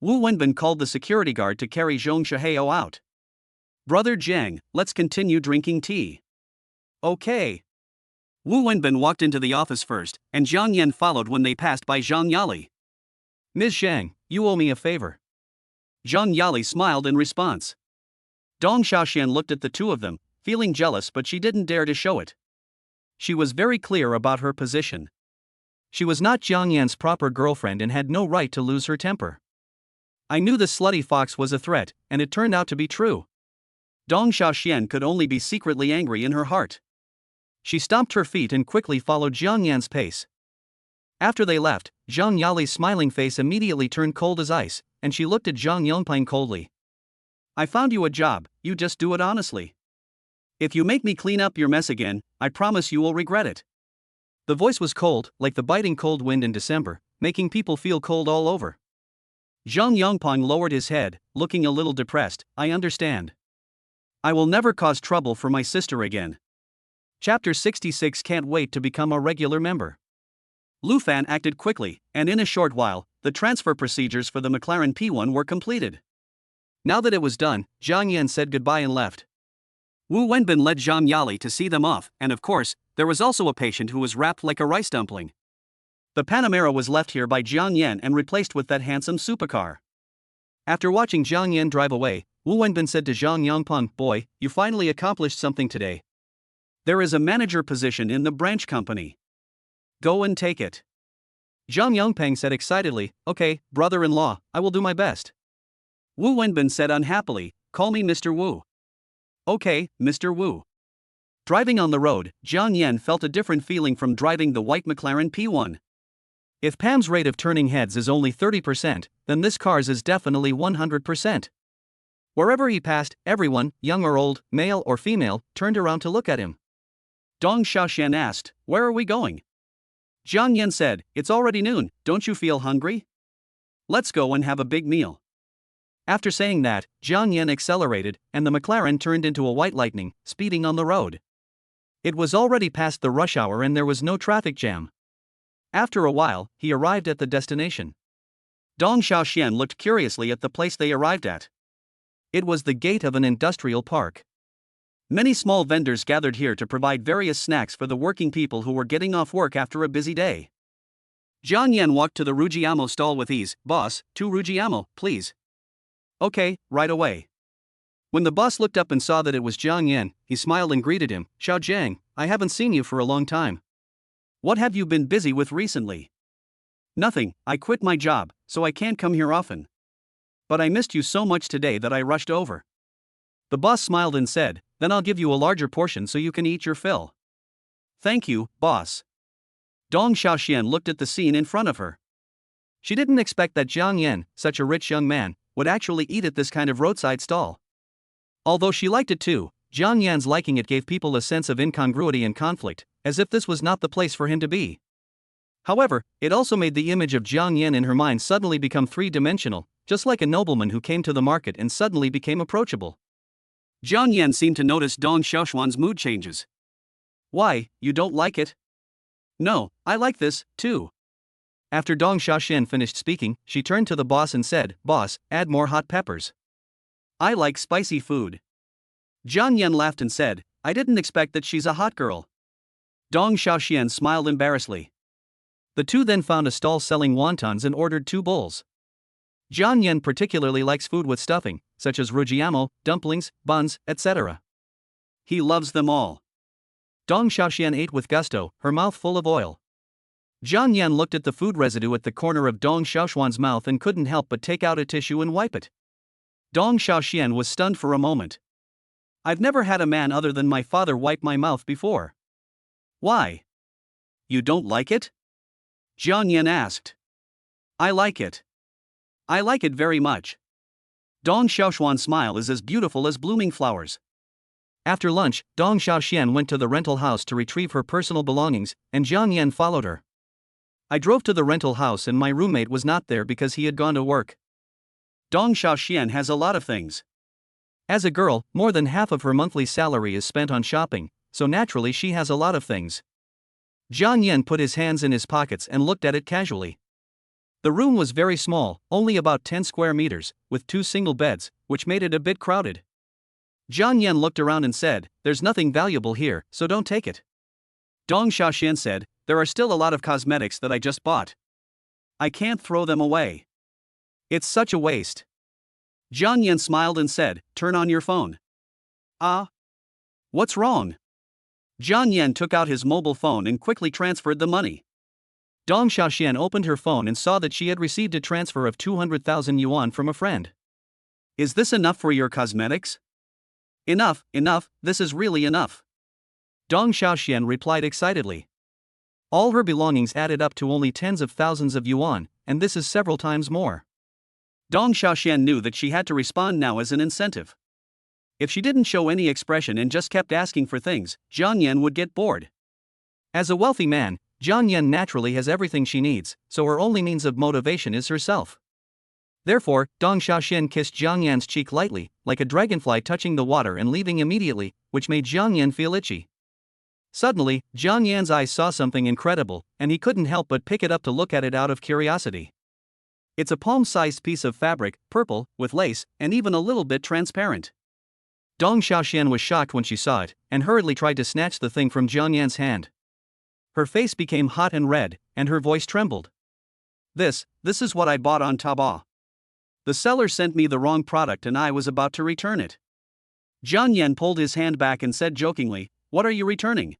Wu Wenbin called the security guard to carry Zhong Shihao out. Brother Jiang, let's continue drinking tea. Okay. Wu Wenbin walked into the office first, and Jiang Yan followed when they passed by Zhang Yali. Ms. Zhang, you owe me a favor. Zhang Yali smiled in response. Dong Xiaoxian looked at the two of them, feeling jealous, but she didn't dare to show it. She was very clear about her position. She was not Jiang Yan's proper girlfriend and had no right to lose her temper. I knew the slutty fox was a threat, and it turned out to be true. Dong Xiaoxian could only be secretly angry in her heart. She stomped her feet and quickly followed Jiang Yan's pace. After they left, Zhang Yali's smiling face immediately turned cold as ice, and she looked at Zhang Yongpeng coldly. I found you a job, you just do it honestly. If you make me clean up your mess again, I promise you will regret it. The voice was cold, like the biting cold wind in December, making people feel cold all over. Zhang Yongpeng lowered his head, looking a little depressed. I understand. I will never cause trouble for my sister again. Chapter 66 Can't wait to become a regular member. Lu Fan acted quickly, and in a short while, the transfer procedures for the McLaren P1 were completed. Now that it was done, Jiang Yan said goodbye and left. Wu Wenbin led Zhang Yali to see them off, and of course, there was also a patient who was wrapped like a rice dumpling. The Panamera was left here by Jiang Yan and replaced with that handsome supercar. After watching Jiang Yan drive away, Wu Wenbin said to Zhang Yongpeng, boy, you finally accomplished something today. There is a manager position in the branch company. Go and take it. Zhang Yongpeng said excitedly, okay, brother-in-law, I will do my best. Wu Wenbin said unhappily, call me Mr. Wu. Okay, Mr. Wu. Driving on the road, Jiang Yan felt a different feeling from driving the white McLaren P1. If Pam's rate of turning heads is only 30%, then this car's is definitely 100%. Wherever he passed, everyone, young or old, male or female, turned around to look at him. Dong Xiaoxian asked, where are we going? Jiang Yan said, it's already noon, don't you feel hungry? Let's go and have a big meal. After saying that, Jiang Yan accelerated, and the McLaren turned into a white lightning, speeding on the road. It was already past the rush hour and there was no traffic jam. After a while, he arrived at the destination. Dong Xiaoxian looked curiously at the place they arrived at. It was the gate of an industrial park. Many small vendors gathered here to provide various snacks for the working people who were getting off work after a busy day. Jiang Yan walked to the Rujiamo stall with ease. "Boss, 2 Rujiamo, please." "Okay, right away." When the boss looked up and saw that it was Jiang Yan, he smiled and greeted him. "Xiao Jiang, I haven't seen you for a long time. What have you been busy with recently?" "Nothing, I quit my job, so I can't come here often. But I missed you so much today that I rushed over." The boss smiled and said, "Then I'll give you a larger portion so you can eat your fill." "Thank you, boss." Dong Xiaoxian looked at the scene in front of her. She didn't expect that Jiang Yan, such a rich young man, would actually eat at this kind of roadside stall. Although she liked it too, Jiang Yan's liking it gave people a sense of incongruity and conflict, as if this was not the place for him to be. However, it also made the image of Jiang Yan in her mind suddenly become three-dimensional, just like a nobleman who came to the market and suddenly became approachable. Jiang Yan seemed to notice Dong Xiaoshuan's mood changes. "Why, you don't like it?" "No, I like this, too." After Dong Xiaoxian finished speaking, she turned to the boss and said, "Boss, add more hot peppers. I like spicy food." Jiang Yan laughed and said, "I didn't expect that she's a hot girl." Dong Xiaoxian smiled embarrassedly. The two then found a stall selling wontons and ordered 2 bowls. Jiang Yan particularly likes food with stuffing, such as rujiamo, dumplings, buns, etc. He loves them all. Dong Xiaoxian ate with gusto, her mouth full of oil. Jiang Yan looked at the food residue at the corner of Dong Xiaoshuan's mouth and couldn't help but take out a tissue and wipe it. Dong Xiaoxian was stunned for a moment. "I've never had a man other than my father wipe my mouth before." "Why? You don't like it?" Jiang Yan asked. "I like it. I like it very much." Dong Xiaoshuan's smile is as beautiful as blooming flowers. After lunch, Dong Xiaoxian went to the rental house to retrieve her personal belongings, and Jiang Yan followed her. "I drove to the rental house and my roommate was not there because he had gone to work." Dong Xiaoxian has a lot of things. As a girl, more than half of her monthly salary is spent on shopping, so naturally she has a lot of things. Jiang Yan put his hands in his pockets and looked at it casually. The room was very small, only about 10 square meters, with 2 single beds, which made it a bit crowded. Jiang Yan looked around and said, "There's nothing valuable here, so don't take it." Dong Xiaoxian said, "There are still a lot of cosmetics that I just bought. I can't throw them away. It's such a waste." Jiang Yan smiled and said, "Turn on your phone." "Ah? What's wrong?" Jiang Yan took out his mobile phone and quickly transferred the money. Dong Xiaoxian opened her phone and saw that she had received a transfer of 200,000 yuan from a friend. "Is this enough for your cosmetics?" Enough, this is really enough." Dong Xiaoxian replied excitedly. All her belongings added up to only tens of thousands of yuan, and this is several times more. Dong Xiaoxian knew that she had to respond now as an incentive. If she didn't show any expression and just kept asking for things, Jiang Yan would get bored. As a wealthy man, Jiang Yan naturally has everything she needs, so her only means of motivation is herself. Therefore, Dong Xiaoxian kissed Jiang Yan's cheek lightly, like a dragonfly touching the water and leaving immediately, which made Jiang Yan feel itchy. Suddenly, Jiang Yan's eyes saw something incredible, and he couldn't help but pick it up to look at it out of curiosity. It's a palm-sized piece of fabric, purple, with lace, and even a little bit transparent. Dong Xiaoxian was shocked when she saw it, and hurriedly tried to snatch the thing from Jiang Yan's hand. Her face became hot and red, and her voice trembled. This is what I bought on Taobao. The seller sent me the wrong product and I was about to return it." Jiang Yan pulled his hand back and said jokingly, "What are you returning?"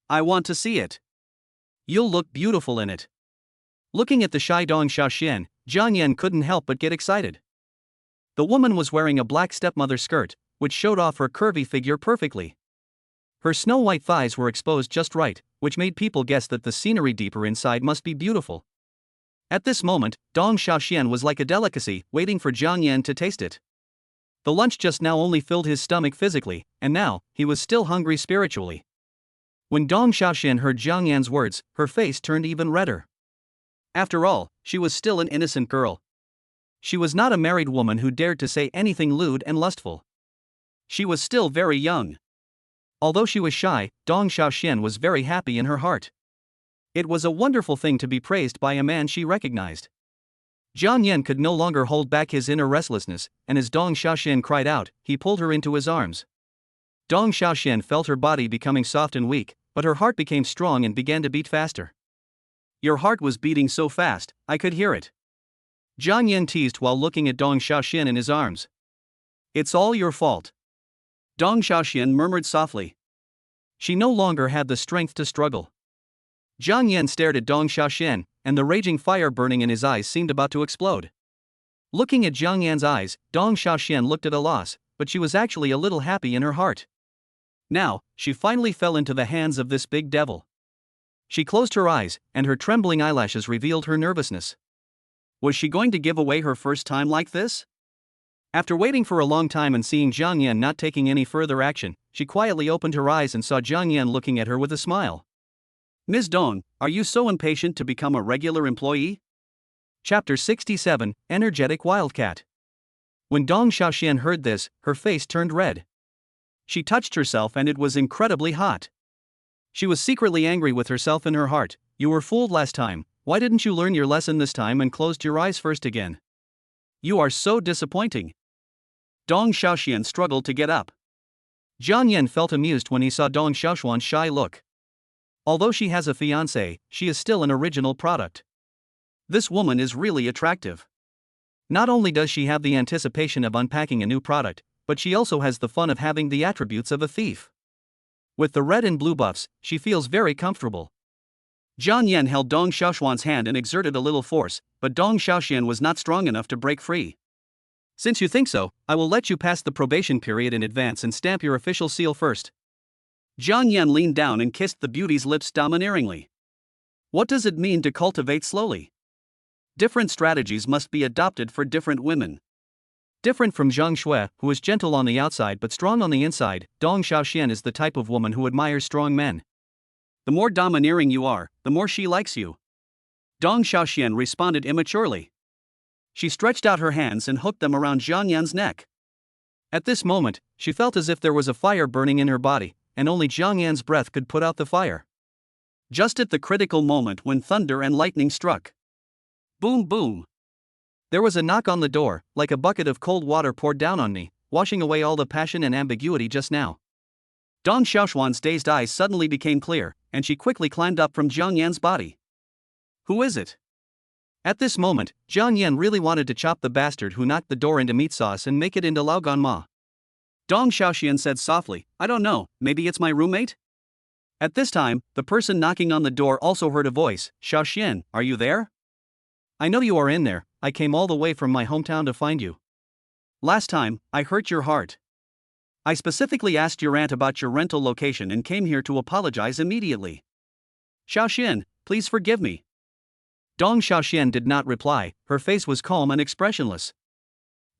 "I want to see it. You'll look beautiful in it." Looking at the shy Dong Xiaoxian, Jiang Yan couldn't help but get excited. The woman was wearing a black stepmother skirt, which showed off her curvy figure perfectly. Her snow-white thighs were exposed just right, which made people guess that the scenery deeper inside must be beautiful. At this moment, Dong Xiaoxian was like a delicacy, waiting for Jiang Yan to taste it. The lunch just now only filled his stomach physically, and now, he was still hungry spiritually. When Dong Xiaoxian heard Jiang Yan's words, her face turned even redder. After all, she was still an innocent girl. She was not a married woman who dared to say anything lewd and lustful. She was still very young. Although she was shy, Dong Xiaoxian was very happy in her heart. It was a wonderful thing to be praised by a man she recognized. Jiang Yan could no longer hold back his inner restlessness, and as Dong Xiaoxian cried out, he pulled her into his arms. Dong Xiaoxian felt her body becoming soft and weak, but her heart became strong and began to beat faster. Your heart was beating so fast, I could hear it. Jiang Yan teased while looking at Dong Xiaoxian in his arms. It's all your fault. Dong Xiaoxian murmured softly. She no longer had the strength to struggle. Jiang Yan stared at Dong Xiaoxian, and the raging fire burning in his eyes seemed about to explode. Looking at Jiang Yan's eyes, Dong Xiaoxian looked at a loss, but she was actually a little happy in her heart. Now, she finally fell into the hands of this big devil. She closed her eyes, and her trembling eyelashes revealed her nervousness. Was she going to give away her first time like this? After waiting for a long time and seeing Jiang Yan not taking any further action, she quietly opened her eyes and saw Jiang Yan looking at her with a smile. Ms. Dong, are you so impatient to become a regular employee? Chapter 67, Energetic Wildcat. When Dong Xiaoxian heard this, her face turned red. She touched herself and it was incredibly hot. She was secretly angry with herself in her heart. You were fooled last time, why didn't you learn your lesson this time and closed your eyes first again? You are so disappointing. Dong Xiaoxian struggled to get up. Jiang Yan felt amused when he saw Dong Xiaoxian's shy look. Although she has a fiancé, she is still an original product. This woman is really attractive. Not only does she have the anticipation of unpacking a new product, but she also has the fun of having the attributes of a thief. With the red and blue buffs, she feels very comfortable. Jiang Yan held Dong Xiaoxian's hand and exerted a little force, but Dong Xiaoxian was not strong enough to break free. Since you think so, I will let you pass the probation period in advance and stamp your official seal first. Jiang Yan leaned down and kissed the beauty's lips domineeringly. What does it mean to cultivate slowly? Different strategies must be adopted for different women. Different from Jang Shu, who is gentle on the outside but strong on the inside, Dong Xiaoxian is the type of woman who admires strong men. The more domineering you are, the more she likes you. Dong Xiaoxian responded immaturely. She stretched out her hands and hooked them around Jiang Yan's neck. At this moment, she felt as if there was a fire burning in her body, and only Jiang Yan's breath could put out the fire. Just at the critical moment when thunder and lightning struck. Boom boom. There was a knock on the door, like a bucket of cold water poured down on me, washing away all the passion and ambiguity just now. Dong Xiaoxian's dazed eyes suddenly became clear, and she quickly climbed up from Jiang Yan's body. Who is it? At this moment, Jiang Yan really wanted to chop the bastard who knocked the door into meat sauce and make it into lao gan ma. Dong Xiaoxian said softly, I don't know, maybe it's my roommate? At this time, the person knocking on the door also heard a voice, Xiaoxian, are you there? I know you are in there, I came all the way from my hometown to find you. Last time, I hurt your heart. I specifically asked your aunt about your rental location and came here to apologize immediately. Xiaoxian, please forgive me. Dong Xiaoxian did not reply, her face was calm and expressionless.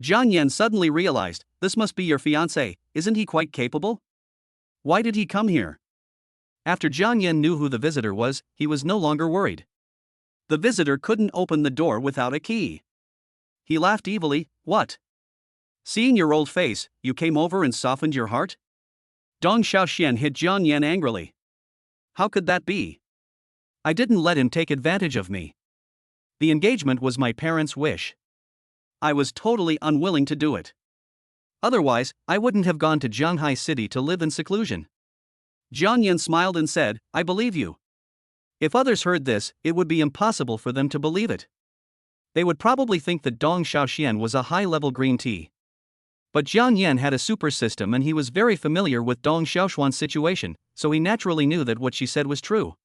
Jiang Yan suddenly realized, this must be your fiancé, isn't he quite capable? Why did he come here? After Jiang Yan knew who the visitor was, he was no longer worried. The visitor couldn't open the door without a key. He laughed evilly, what? Seeing your old face, you came over and softened your heart? Dong Xiaoxian hit Jiang Yan angrily. How could that be? I didn't let him take advantage of me. The engagement was my parents' wish. I was totally unwilling to do it. Otherwise, I wouldn't have gone to Zhanghai City to live in seclusion. Jiang Yan smiled and said, I believe you. If others heard this, it would be impossible for them to believe it. They would probably think that Dong Xiaoxian was a high-level green tea. But Jiang Yan had a super system and he was very familiar with Dong Xiaoxian's situation, so he naturally knew that what she said was true.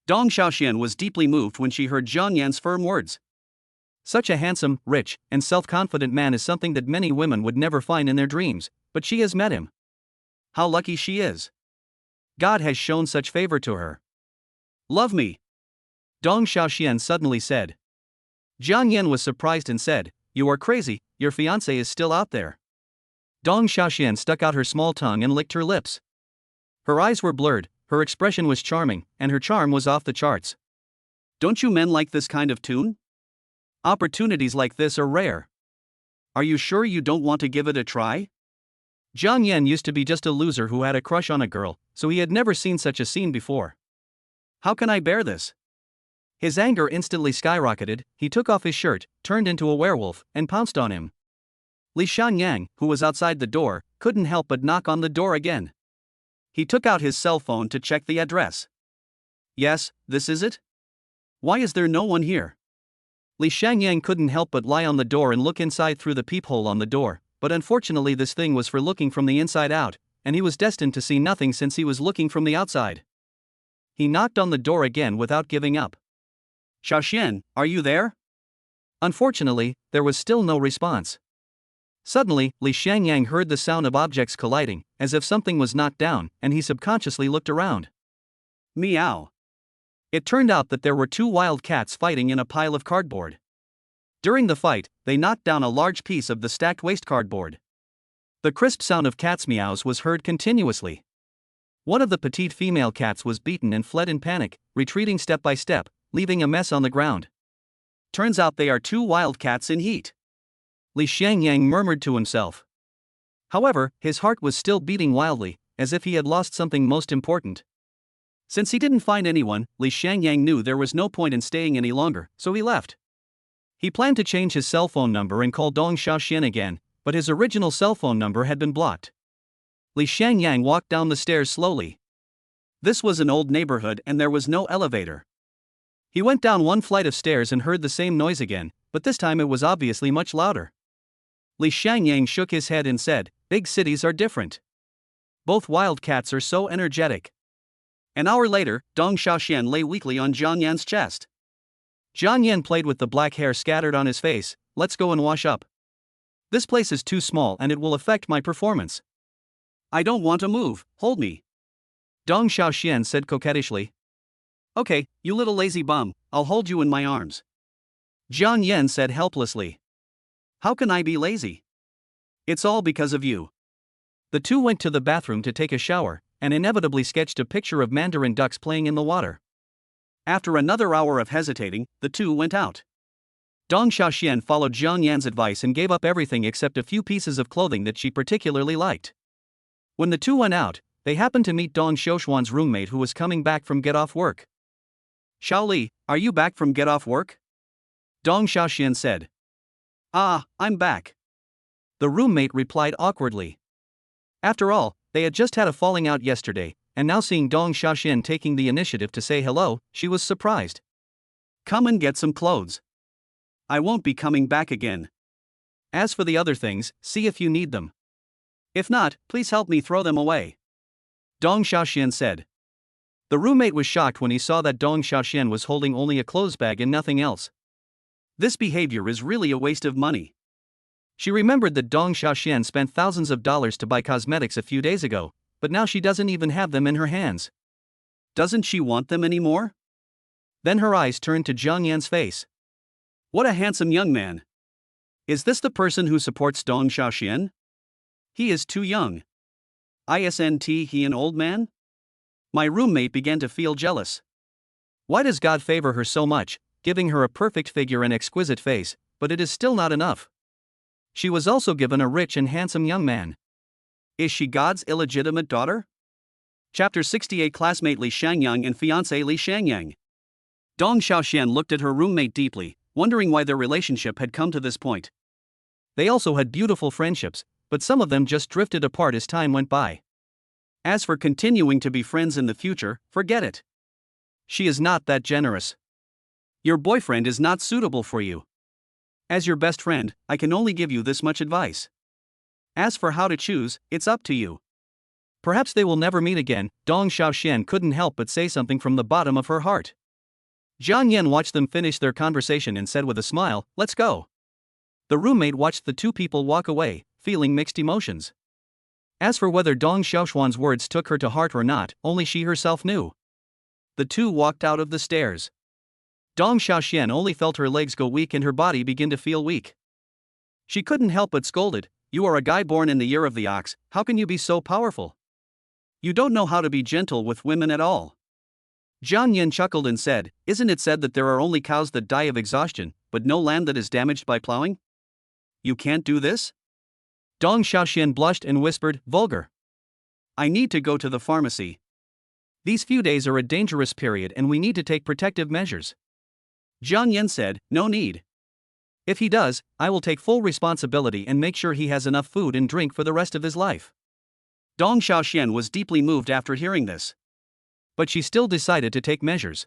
Dong Xiaoxian was deeply moved when she heard Jiang Yan's firm words. Such a handsome, rich, and self-confident man is something that many women would never find in their dreams, but she has met him. How lucky she is. God has shown such favor to her. Love me. Dong Xiaoxian suddenly said. Jiang Yan was surprised and said, you are crazy, your fiancé is still out there. Dong Xiaoxian stuck out her small tongue and licked her lips. Her eyes were blurred, her expression was charming, and her charm was off the charts. Don't you men like this kind of tune? Opportunities like this are rare. Are you sure you don't want to give it a try? Jiang Yan used to be just a loser who had a crush on a girl, so he had never seen such a scene before. How can I bear this? His anger instantly skyrocketed, he took off his shirt, turned into a werewolf, and pounced on him. Li Shangyang, who was outside the door, couldn't help but knock on the door again. He took out his cell phone to check the address. Yes, this is it? Why is there no one here? Li Shangyang couldn't help but lie on the door and look inside through the peephole on the door, but unfortunately this thing was for looking from the inside out, and he was destined to see nothing since he was looking from the outside. He knocked on the door again without giving up. Xiaoxian, are you there? Unfortunately, there was still no response. Suddenly, Li Shangyang heard the sound of objects colliding, as if something was knocked down, and he subconsciously looked around. Meow. It turned out that there were two wild cats fighting in a pile of cardboard. During the fight, they knocked down a large piece of the stacked waste cardboard. The crisp sound of cats' meows was heard continuously. One of the petite female cats was beaten and fled in panic, retreating step by step, leaving a mess on the ground. Turns out they are two wild cats in heat. Li Shangyang murmured to himself. However, his heart was still beating wildly, as if he had lost something most important. Since he didn't find anyone, Li Shangyang knew there was no point in staying any longer, so he left. He planned to change his cell phone number and call Dong Xiaoxian again, but his original cell phone number had been blocked. Li Shangyang walked down the stairs slowly. This was an old neighborhood and there was no elevator. He went down one flight of stairs and heard the same noise again, but this time it was obviously much louder. Li Shangyang shook his head and said, "Big cities are different. Both wild cats are so energetic." An hour later, Dong Xiaoxian lay weakly on Jiang Yan's chest. Jiang Yan played with the black hair scattered on his face. "Let's go and wash up. This place is too small and it will affect my performance." "I don't want to move, hold me," Dong Xiaoxian said coquettishly. "Okay, you little lazy bum, I'll hold you in my arms," Jiang Yan said helplessly. "How can I be lazy? It's all because of you." The two went to the bathroom to take a shower, and inevitably sketched a picture of mandarin ducks playing in the water. After another hour of hesitating, the two went out. Dong Xiaoxian followed Jiang Yan's advice and gave up everything except a few pieces of clothing that she particularly liked. When the two went out, they happened to meet Dong Xiaoxuan's roommate who was coming back from get off work. "Xiaoli, are you back from get off work?" Dong Xiaoxian said. "Ah, I'm back," the roommate replied awkwardly. After all, they had just had a falling out yesterday, and now seeing Dong Xiaoxian taking the initiative to say hello, she was surprised. "Come and get some clothes. I won't be coming back again. As for the other things, see if you need them. If not, please help me throw them away," Dong Xiaoxian said. The roommate was shocked when he saw that Dong Xiaoxian was holding only a clothes bag and nothing else. This behavior is really a waste of money. She remembered that Dong Xiaoxian spent thousands of dollars to buy cosmetics a few days ago, but now she doesn't even have them in her hands. Doesn't she want them anymore? Then her eyes turned to Jiang Yan's face. What a handsome young man. Is this the person who supports Dong Xiaoxian? He is too young. Isn't he an old man? My roommate began to feel jealous. Why does God favor her so much, giving her a perfect figure and exquisite face, but it is still not enough? She was also given a rich and handsome young man. Is she God's illegitimate daughter? Chapter 68 Classmate Li Shangyang and Fiancé Li Shangyang. Dong Xiaoxian looked at her roommate deeply, wondering why their relationship had come to this point. They also had beautiful friendships, but some of them just drifted apart as time went by. As for continuing to be friends in the future, forget it. She is not that generous. Your boyfriend is not suitable for you. As your best friend, I can only give you this much advice. As for how to choose, it's up to you. Perhaps they will never meet again. Dong Xiaoxian couldn't help but say something from the bottom of her heart. Jiang Yan watched them finish their conversation and said with a smile, "Let's go." The roommate watched the two people walk away, feeling mixed emotions. As for whether Dong Xiaoxuan's words took her to heart or not, only she herself knew. The two walked out of the stairs. Dong Xiaoxian only felt her legs go weak and her body begin to feel weak. She couldn't help but scolded, "You are a guy born in the year of the ox, how can you be so powerful? You don't know how to be gentle with women at all." Jiang Yan chuckled and said, "Isn't it said that there are only cows that die of exhaustion, but no land that is damaged by plowing? You can't do this?" Dong Xiaoxian blushed and whispered, "Vulgar. I need to go to the pharmacy. These few days are a dangerous period and we need to take protective measures." Jiang Yan said, "No need. If he does, I will take full responsibility and make sure he has enough food and drink for the rest of his life." Dong Xiaoxian was deeply moved after hearing this. But she still decided to take measures.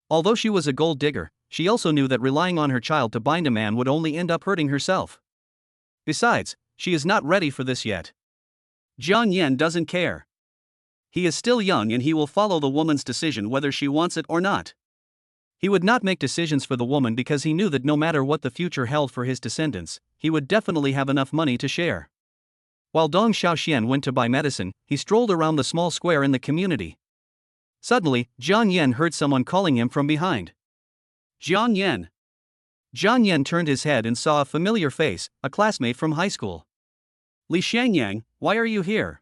Although she was a gold digger, she also knew that relying on her child to bind a man would only end up hurting herself. Besides, she is not ready for this yet. Jiang Yan doesn't care. He is still young and he will follow the woman's decision whether she wants it or not. He would not make decisions for the woman because he knew that no matter what the future held for his descendants, he would definitely have enough money to share. While Dong Xiaoxian went to buy medicine, he strolled around the small square in the community. Suddenly, Jiang Yan heard someone calling him from behind. Jiang Yan. Jiang Yan turned his head and saw a familiar face, a classmate from high school. Li Xiangyang, why are you here?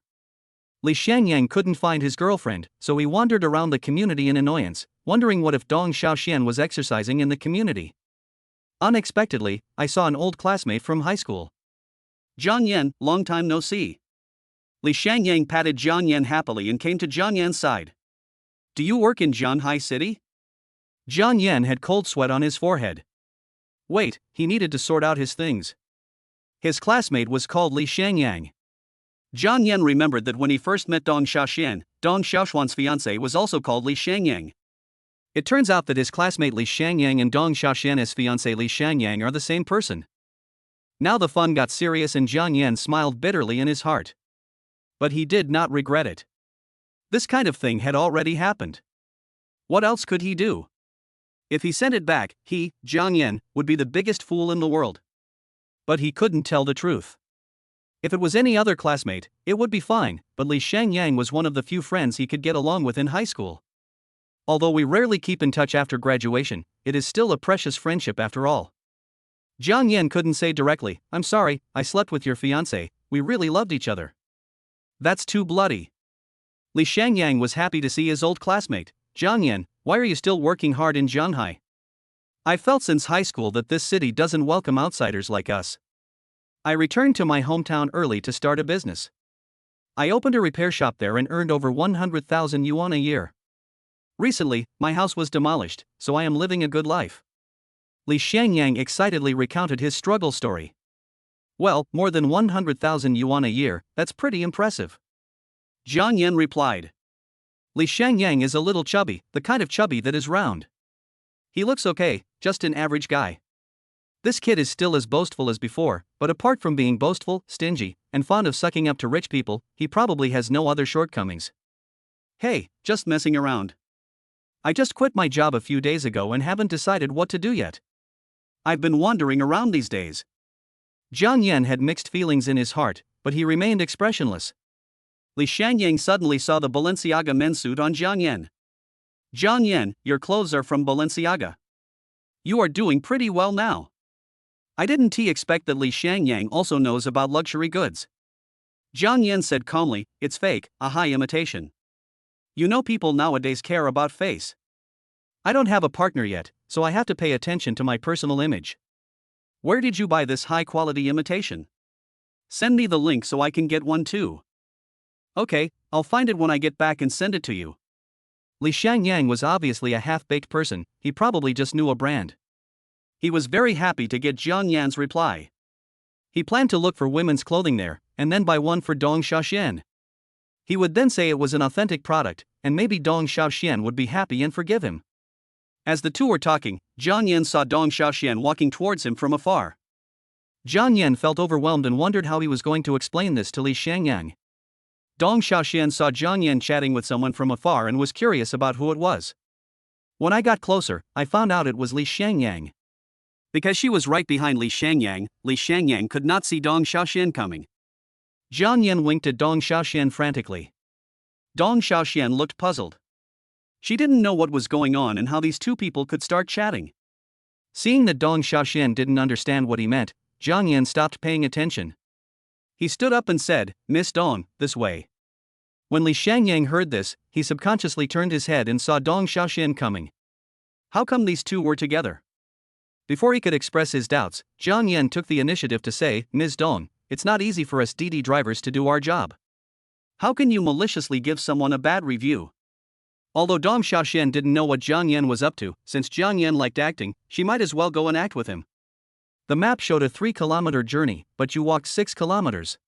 Li Xiangyang couldn't find his girlfriend, so he wandered around the community in annoyance, wondering what if Dong Xiaoxian was exercising in the community. Unexpectedly, I saw an old classmate from high school. Jiang Yan, long time no see. Li Xiangyang patted Jiang Yan happily and came to Jiang Yan's side. Do you work in Jianhai City? Jiang Yan had cold sweat on his forehead. Wait, he needed to sort out his things. His classmate was called Li Xiangyang. Jiang Yan remembered that when he first met Dong Xiaoxian, Dong Xiaoxuan's fiancé was also called Li Xiangyang. It turns out that his classmate Li Xiangyang and Dong Xiaoxian's fiancé Li Xiangyang are the same person. Now the fun got serious and Jiang Yan smiled bitterly in his heart. But he did not regret it. This kind of thing had already happened. What else could he do? If he sent it back, he, Jiang Yan, would be the biggest fool in the world. But he couldn't tell the truth. If it was any other classmate, it would be fine, but Li Xiangyang was one of the few friends he could get along with in high school. Although we rarely keep in touch after graduation, it is still a precious friendship after all. Jiang Yan couldn't say directly, I'm sorry, I slept with your fiancé, we really loved each other. That's too bloody. Li Xiangyang was happy to see his old classmate. Jiang Yan, why are you still working hard in Jianhai? I felt since high school that this city doesn't welcome outsiders like us. I returned to my hometown early to start a business. I opened a repair shop there and earned over 100,000 yuan a year. Recently, my house was demolished, so I am living a good life. Li Xiangyang excitedly recounted his struggle story. Well, more than 100,000 yuan a year, that's pretty impressive. Jiang Yan replied. Li Xiangyang is a little chubby, the kind of chubby that is round. He looks okay, just an average guy. This kid is still as boastful as before, but apart from being boastful, stingy, and fond of sucking up to rich people, he probably has no other shortcomings. Hey, just messing around. I just quit my job a few days ago and haven't decided what to do yet. I've been wandering around these days. Jiang Yan had mixed feelings in his heart, but he remained expressionless. Li Xiangyang suddenly saw the Balenciaga men's suit on Jiang Yan. Jiang Yan, your clothes are from Balenciaga. You are doing pretty well now. I didn't expect that Li Xiangyang also knows about luxury goods. Jiang Yan said calmly, it's fake, a high imitation. You know people nowadays care about face. I don't have a partner yet, so I have to pay attention to my personal image. Where did you buy this high-quality imitation? Send me the link so I can get one too. Okay, I'll find it when I get back and send it to you. Li Xiangyang was obviously a half-baked person, he probably just knew a brand. He was very happy to get Jiang Yan's reply. He planned to look for women's clothing there, and then buy one for Dong Xiaoxian. He would then say it was an authentic product, and maybe Dong Xiaoxian would be happy and forgive him. As the two were talking, Jiang Yan saw Dong Xiaoxian walking towards him from afar. Jiang Yan felt overwhelmed and wondered how he was going to explain this to Li Xiangyang. Dong Xiaoxian saw Jiang Yan chatting with someone from afar and was curious about who it was. When I got closer, I found out it was Li Xiangyang. Because she was right behind Li Xiangyang could not see Dong Xiaoxian coming. Jiang Yan winked at Dong Xiaoxian frantically. Dong Xiaoxian looked puzzled. She didn't know what was going on and how these two people could start chatting. Seeing that Dong Xiaoxian didn't understand what he meant, Jiang Yan stopped paying attention. He stood up and said, Miss Dong, this way. When Li Xiangyang heard this, he subconsciously turned his head and saw Dong Xiaoxian coming. How come these two were together? Before he could express his doubts, Jiang Yan took the initiative to say, Ms. Dong, it's not easy for us DD drivers to do our job. How can you maliciously give someone a bad review? Although Dong Xiaoxian didn't know what Jiang Yan was up to, since Jiang Yan liked acting, she might as well go and act with him. The map showed a 3-kilometer journey, but you walked 6 kilometers.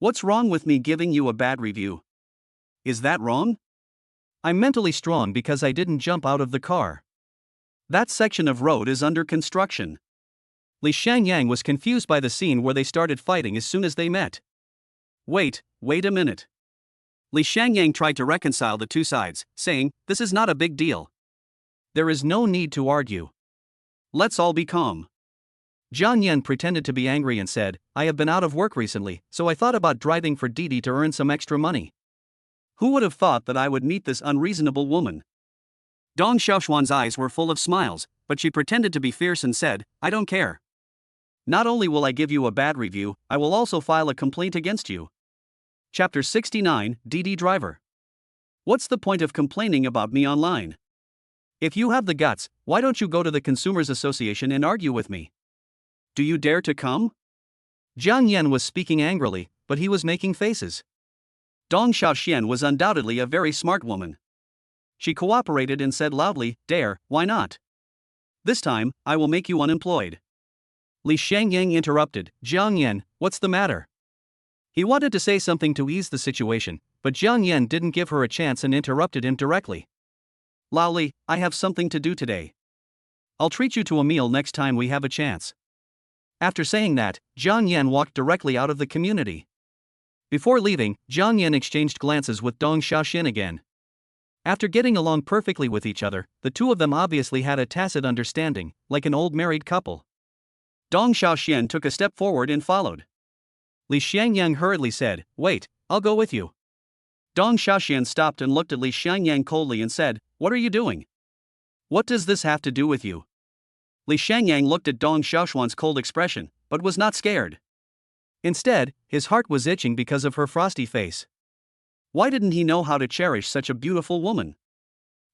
What's wrong with me giving you a bad review? Is that wrong? I'm mentally strong because I didn't jump out of the car. That section of road is under construction. Li Shangyang was confused by the scene where they started fighting as soon as they met. Wait a minute. Li Shangyang tried to reconcile the two sides, saying, "This is not a big deal. There is no need to argue. Let's all be calm." Jiang Yan pretended to be angry and said, "I have been out of work recently, so I thought about driving for Didi to earn some extra money. Who would have thought that I would meet this unreasonable woman?" Dong Xiaoshuan's eyes were full of smiles, but she pretended to be fierce and said, "I don't care. Not only will I give you a bad review, I will also file a complaint against you." Chapter 69, Didi Driver. What's the point of complaining about me online? If you have the guts, why don't you go to the Consumers Association and argue with me? Do you dare to come? Jiang Yan was speaking angrily, but he was making faces. Dong Xiaoxian was undoubtedly a very smart woman. She cooperated and said loudly, "Dare, why not? This time, I will make you unemployed." Li Shangyang interrupted, "Jiang Yan, what's the matter?" He wanted to say something to ease the situation, but Jiang Yan didn't give her a chance and interrupted him directly. "Lao Li, I have something to do today. I'll treat you to a meal next time we have a chance." After saying that, Jiang Yan walked directly out of the community. Before leaving, Jiang Yan exchanged glances with Dong Xiaoxian again. After getting along perfectly with each other, the two of them obviously had a tacit understanding, like an old married couple. Dong Xiaoxian took a step forward and followed. Li Shangyang hurriedly said, "Wait, I'll go with you." Dong Xiaoxian stopped and looked at Li Shangyang coldly and said, "What are you doing? What does this have to do with you?" Li Shangyang looked at Dong Xiaoshuan's cold expression, but was not scared. Instead, his heart was itching because of her frosty face. Why didn't he know how to cherish such a beautiful woman?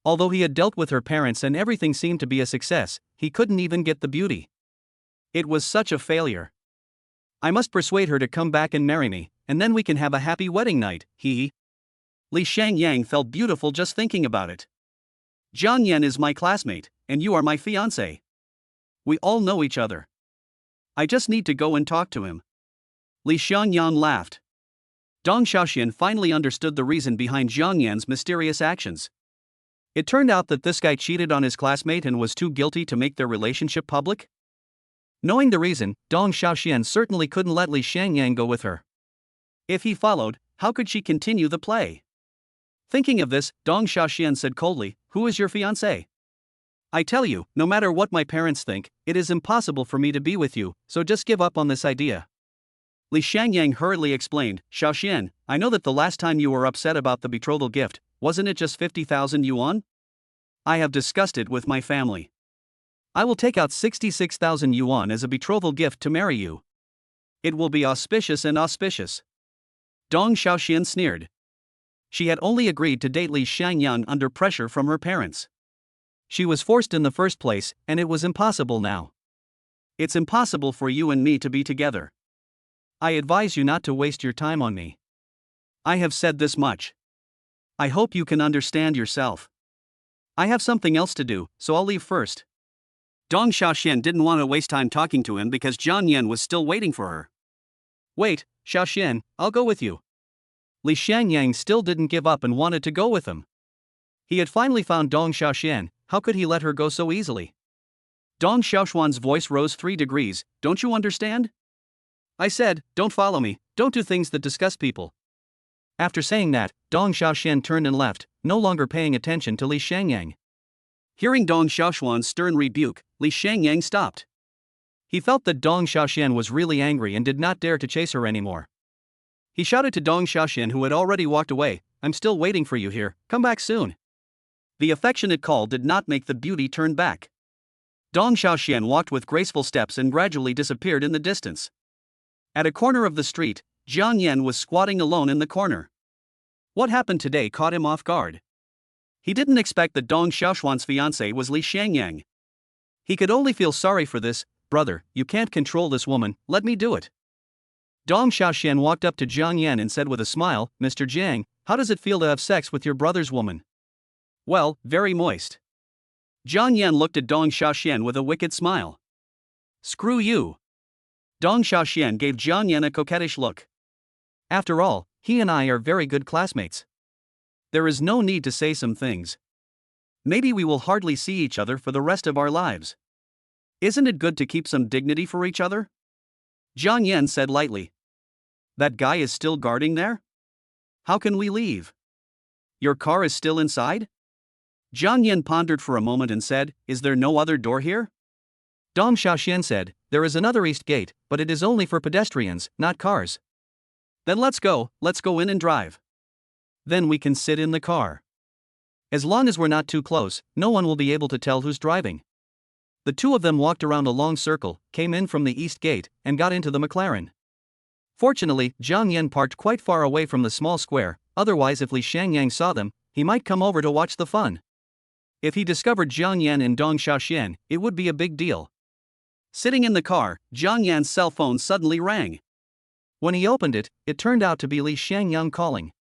Although he had dealt with her parents and everything seemed to be a success, he couldn't even get the beauty. It was such a failure. "I must persuade her to come back and marry me, and then we can have a happy wedding night." Li Shangyang felt beautiful just thinking about it. "Jiang Yan is my classmate, and you are my fiancé. We all know each other. I just need to go and talk to him." Li Shangyang laughed. Dong Xiaoxian finally understood the reason behind Jiang Yan's mysterious actions. It turned out that this guy cheated on his classmate and was too guilty to make their relationship public. Knowing the reason, Dong Xiaoxian certainly couldn't let Li Shangyang go with her. If he followed, how could she continue the play? Thinking of this, Dong Xiaoxian said coldly, "Who is your fiancé? I tell you, no matter what my parents think, it is impossible for me to be with you, so just give up on this idea." Li Shangyang hurriedly explained, "Xiaoxian, I know that the last time you were upset about the betrothal gift, wasn't it just 50,000 yuan? I have discussed it with my family. I will take out 66,000 yuan as a betrothal gift to marry you. It will be auspicious and auspicious." Dong Xiaoxian sneered. She had only agreed to date Li Shangyang under pressure from her parents. She was forced in the first place, and it was impossible now. "It's impossible for you and me to be together. I advise you not to waste your time on me. I have said this much. I hope you can understand yourself. I have something else to do, so I'll leave first." Dong Xiaoxian didn't want to waste time talking to him because Jiang Yan was still waiting for her. "Wait, Xiaoxian, I'll go with you." Li Shangyang still didn't give up and wanted to go with him. He had finally found Dong Xiaoxian, how could he let her go so easily? Dong Xiaoshuan's voice rose 3 degrees, "Don't you understand? I said, don't follow me, don't do things that disgust people." After saying that, Dong Xiaoxian turned and left, no longer paying attention to Li Shangyang. Hearing Dong Xiaoshuan's stern rebuke, Li Shangyang stopped. He felt that Dong Xiaoxian was really angry and did not dare to chase her anymore. He shouted to Dong Xiaoxian, who had already walked away, "I'm still waiting for you here, come back soon." The affectionate call did not make the beauty turn back. Dong Xiaoxian walked with graceful steps and gradually disappeared in the distance. At a corner of the street, Jiang Yan was squatting alone in the corner. What happened today caught him off guard. He didn't expect that Dong Xiaoshuan's fiancé was Li Shangyang. He could only feel sorry for this. "Brother, you can't control this woman, let me do it." Dong Xiaoxian walked up to Jiang Yan and said with a smile, "Mr. Jiang, how does it feel to have sex with your brother's woman?" "Well, very moist." Jiang Yan looked at Dong Xiaoxian with a wicked smile. "Screw you." Dong Xiaoxian gave Jiang Yan a coquettish look. After all, he and I are very good classmates. There is no need to say some things. Maybe we will hardly see each other for the rest of our lives. Isn't it good to keep some dignity for each other? Jiang Yan said lightly. That guy is still guarding there? How can we leave? Your car is still inside? Jiang Yan pondered for a moment and said, Is there no other door here? Dong Xiaoxian said, There is another east gate, but it is only for pedestrians, not cars. Then let's go in and drive. Then we can sit in the car. As long as we're not too close, no one will be able to tell who's driving. The two of them walked around a long circle, came in from the east gate, and got into the McLaren. Fortunately, Jiang Yan parked quite far away from the small square, otherwise if Li Shangyang saw them, he might come over to watch the fun. If he discovered Jiang Yan and Dong Xiaoxian, it would be a big deal. Sitting in the car, Jiang Yan's cell phone suddenly rang. When he opened it, it turned out to be Li Shangyang calling.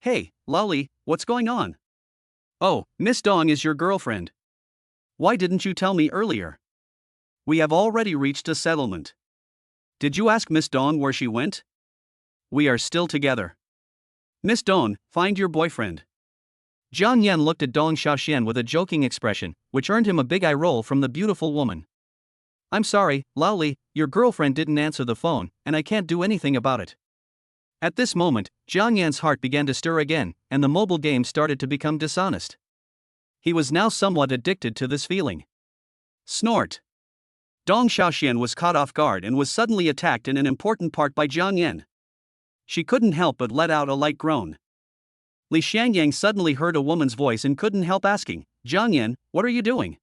Hey, Lali, what's going on? Oh, Miss Dong is your girlfriend. Why didn't you tell me earlier? We have already reached a settlement. Did you ask Miss Dong where she went? We are still together. Miss Dong, find your boyfriend. Jiang Yan looked at Dong Xiaoxian with a joking expression, which earned him a big eye roll from the beautiful woman. I'm sorry, Laoli, your girlfriend didn't answer the phone, and I can't do anything about it. At this moment, Jiang Yan's heart began to stir again, and the mobile game started to become dishonest. He was now somewhat addicted to this feeling. Snort. Dong Xiaoxian was caught off guard and was suddenly attacked in an important part by Jiang Yan. She couldn't help but let out a light groan. Li Shangyang suddenly heard a woman's voice and couldn't help asking, Jiang Yan, what are you doing?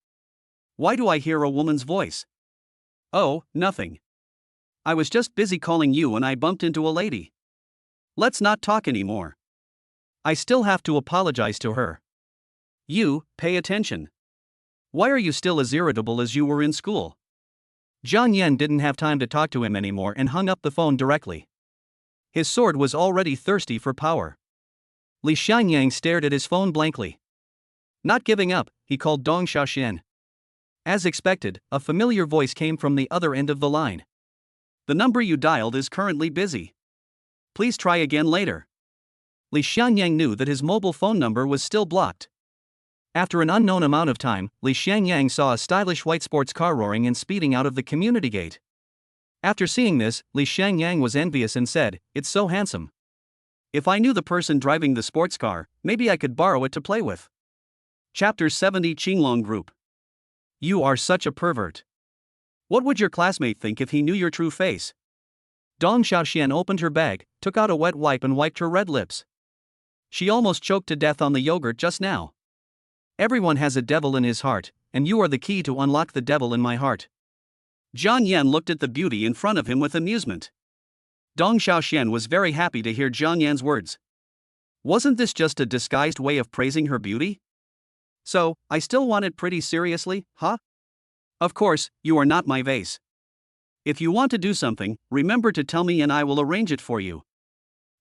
Why do I hear a woman's voice? Oh, nothing. I was just busy calling you and I bumped into a lady. Let's not talk anymore. I still have to apologize to her. You, pay attention. Why are you still as irritable as you were in school? Jiang Yan didn't have time to talk to him anymore and hung up the phone directly. His sword was already thirsty for power. Li Shangyang stared at his phone blankly. Not giving up, he called Dong Xiaoxian. As expected, a familiar voice came from the other end of the line. The number you dialed is currently busy. Please try again later. Li Shangyang knew that his mobile phone number was still blocked. After an unknown amount of time, Li Shangyang saw a stylish white sports car roaring and speeding out of the community gate. After seeing this, Li Shangyang was envious and said, It's so handsome. If I knew the person driving the sports car, maybe I could borrow it to play with. Chapter 70 Qinglong Group. You are such a pervert. What would your classmate think if he knew your true face? Dong Xiaoxian opened her bag, took out a wet wipe and wiped her red lips. She almost choked to death on the yogurt just now. Everyone has a devil in his heart, and you are the key to unlock the devil in my heart. Jiang Yan looked at the beauty in front of him with amusement. Dong Xiaoxian was very happy to hear Jiang Yan's words. Wasn't this just a disguised way of praising her beauty? So, I still want it pretty seriously, huh? Of course, you are not my vase. If you want to do something, remember to tell me and I will arrange it for you.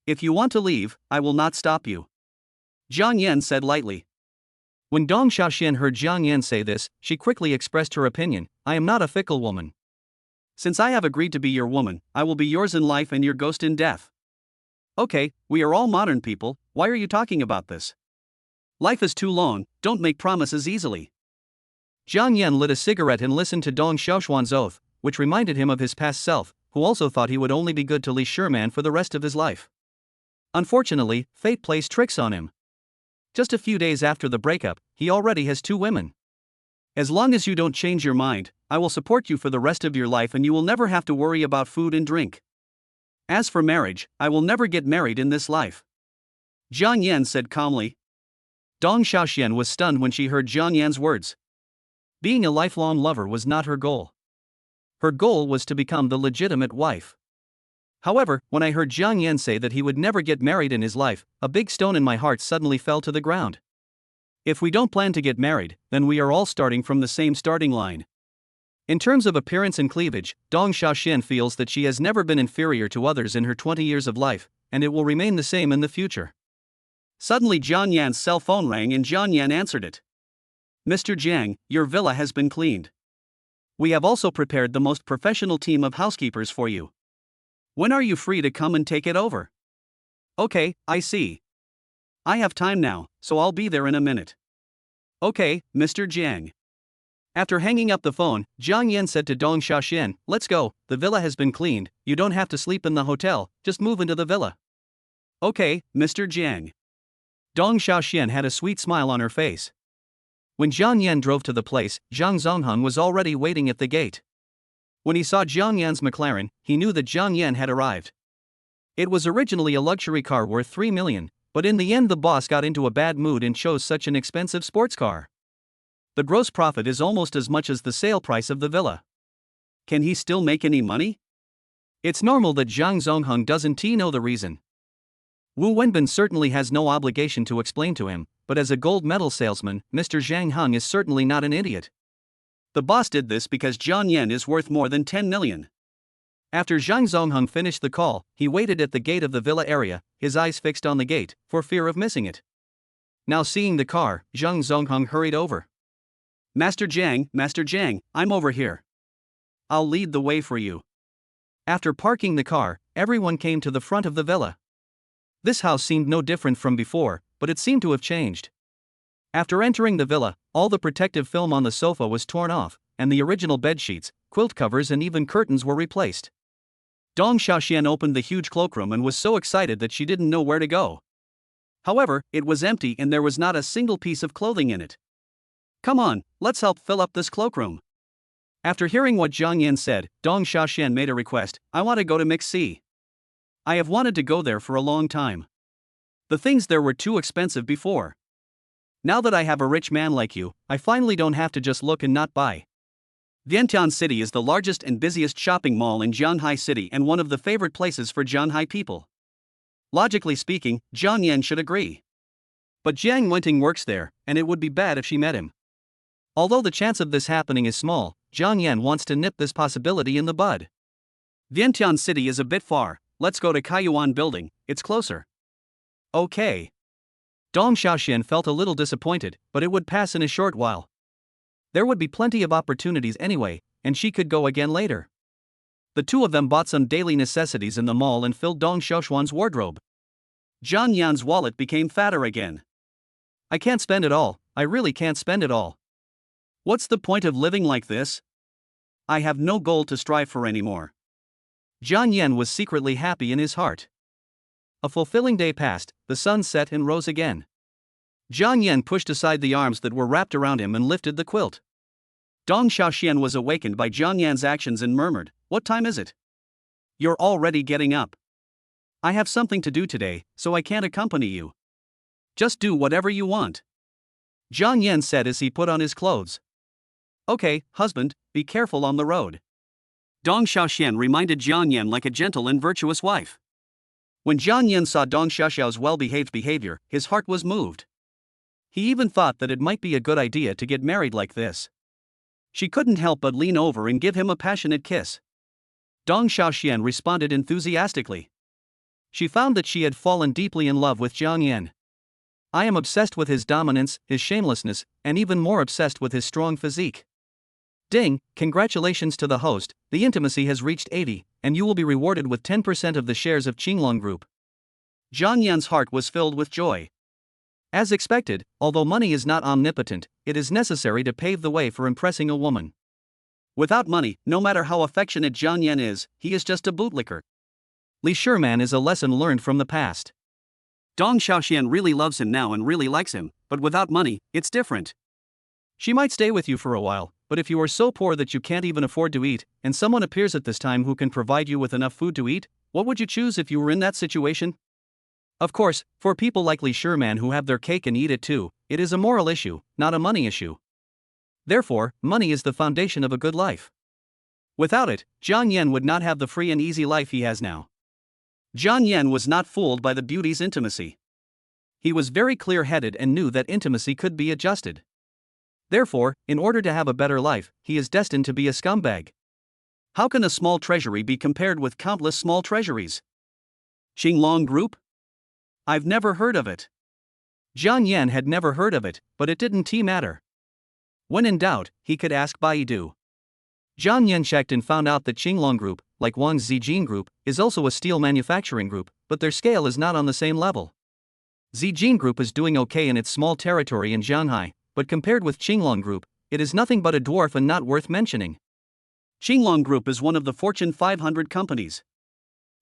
If you want to leave, I will not stop you. Jiang Yan said lightly. When Dong Xiaoxian heard Jiang Yan say this, she quickly expressed her opinion, I am not a fickle woman. Since I have agreed to be your woman, I will be yours in life and your ghost in death. Okay, we are all modern people, why are you talking about this? Life is too long, don't make promises easily. Jiang Yan lit a cigarette and listened to Dong Xiaoxuan's oath, which reminded him of his past self, who also thought he would only be good to Li Sherman for the rest of his life. Unfortunately, fate plays tricks on him. Just a few days after the breakup, he already has 2 women. As long as you don't change your mind, I will support you for the rest of your life and you will never have to worry about food and drink. As for marriage, I will never get married in this life. Jiang Yan said calmly. Dong Xiaoxian was stunned when she heard Jiang Yan's words. Being a lifelong lover was not her goal. Her goal was to become the legitimate wife. However, when I heard Jiang Yan say that he would never get married in his life, a big stone in my heart suddenly fell to the ground. If we don't plan to get married, then we are all starting from the same starting line. In terms of appearance and cleavage, Dong Xiaoxian feels that she has never been inferior to others in her 20 years of life, and it will remain the same in the future. Suddenly Jiang Yan's cell phone rang and Jiang Yan answered it. Mr. Jiang, your villa has been cleaned. We have also prepared the most professional team of housekeepers for you. When are you free to come and take it over? Okay, I see. I have time now, so I'll be there in a minute. Okay, Mr. Jiang. After hanging up the phone, Jiang Yan said to Dong Xiaoxian, "Let's go, the villa has been cleaned, you don't have to sleep in the hotel, just move into the villa." Okay, Mr. Jiang. Dong Xiaoxian had a sweet smile on her face. When Jiang Yan drove to the place, Zhang Zongheng was already waiting at the gate. When he saw Jiang Yan's McLaren, he knew that Jiang Yan had arrived. It was originally a luxury car worth 3 million, but in the end the boss got into a bad mood and chose such an expensive sports car. The gross profit is almost as much as the sale price of the villa. Can he still make any money? It's normal that Zhang Zongheng doesn't know the reason. Wu Wenbin certainly has no obligation to explain to him, but as a gold medal salesman, Mr. Zhang Heng is certainly not an idiot. The boss did this because Jiang Yan is worth more than 10 million. After Zhang Zongheng finished the call, he waited at the gate of the villa area, his eyes fixed on the gate, for fear of missing it. Now seeing the car, Zhang Zongheng hurried over. Master Jiang, I'm over here. I'll lead the way for you. After parking the car, everyone came to the front of the villa. This house seemed no different from before, but it seemed to have changed. After entering the villa, all the protective film on the sofa was torn off, and the original bed sheets, quilt covers and even curtains were replaced. Dong Xiaoxian opened the huge cloakroom and was so excited that she didn't know where to go. However, it was empty and there was not a single piece of clothing in it. Come on, let's help fill up this cloakroom. After hearing what Jiang Yan said, Dong Xiaoxian made a request. I want to go to Mix C. I have wanted to go there for a long time. The things there were too expensive before. Now that I have a rich man like you, I finally don't have to just look and not buy. Vientiane City is the largest and busiest shopping mall in Jianhai City and one of the favorite places for Jianhai people. Logically speaking, Jiang Yan should agree. But Jiang Wenting works there, and it would be bad if she met him. Although the chance of this happening is small, Jiang Yan wants to nip this possibility in the bud. Vientiane City is a bit far, let's go to Kaiyuan Building, it's closer. Okay. Dong Xiaoxian felt a little disappointed, but it would pass in a short while. There would be plenty of opportunities anyway, and she could go again later. The two of them bought some daily necessities in the mall and filled Dong Xiaoxuan's wardrobe. Jiang Yan's wallet became fatter again. I can't spend it all, I really can't spend it all. What's the point of living like this? I have no goal to strive for anymore. Jiang Yan was secretly happy in his heart. A fulfilling day passed, the sun set and rose again. Jiang Yan pushed aside the arms that were wrapped around him and lifted the quilt. Dong Xiaoxian was awakened by Jiang Yan's actions and murmured, "What time is it? You're already getting up. I have something to do today, so I can't accompany you. Just do whatever you want." Jiang Yan said as he put on his clothes. Okay, husband, be careful on the road. Dong Xiaoxian reminded Jiang Yan like a gentle and virtuous wife. When Jiang Yan saw Dong Xiaoxiao's well-behaved behavior, his heart was moved. He even thought that it might be a good idea to get married like this. She couldn't help but lean over and give him a passionate kiss. Dong Xiaoxian responded enthusiastically. She found that she had fallen deeply in love with Jiang Yan. I am obsessed with his dominance, his shamelessness, and even more obsessed with his strong physique. Ding, congratulations to the host, the intimacy has reached 80, and you will be rewarded with 10% of the shares of Qinglong Group. Jiang Yan's heart was filled with joy. As expected, although money is not omnipotent, it is necessary to pave the way for impressing a woman. Without money, no matter how affectionate Jiang Yan is, he is just a bootlicker. Li Sherman is a lesson learned from the past. Dong Xiaoxian really loves him now and really likes him, but without money, it's different. She might stay with you for a while, but if you are so poor that you can't even afford to eat, and someone appears at this time who can provide you with enough food to eat, what would you choose if you were in that situation? Of course, for people like Li Sherman who have their cake and eat it too, it is a moral issue, not a money issue. Therefore, money is the foundation of a good life. Without it, Jiang Yan would not have the free and easy life he has now. Jiang Yan was not fooled by the beauty's intimacy. He was very clear-headed and knew that intimacy could be adjusted. Therefore, in order to have a better life, he is destined to be a scumbag. How can a small treasury be compared with countless small treasuries? Qinglong Group? I've never heard of it. Jiang Yan had never heard of it, but it didn't matter. When in doubt, he could ask Baidu. Jiang Yan checked and found out that Qinglong Group, like Wang's Zijin Group, is also a steel manufacturing group, but their scale is not on the same level. Zijin Group is doing okay in its small territory in Shanghai, but compared with Qinglong Group, it is nothing but a dwarf and not worth mentioning. Qinglong Group is one of the Fortune 500 companies.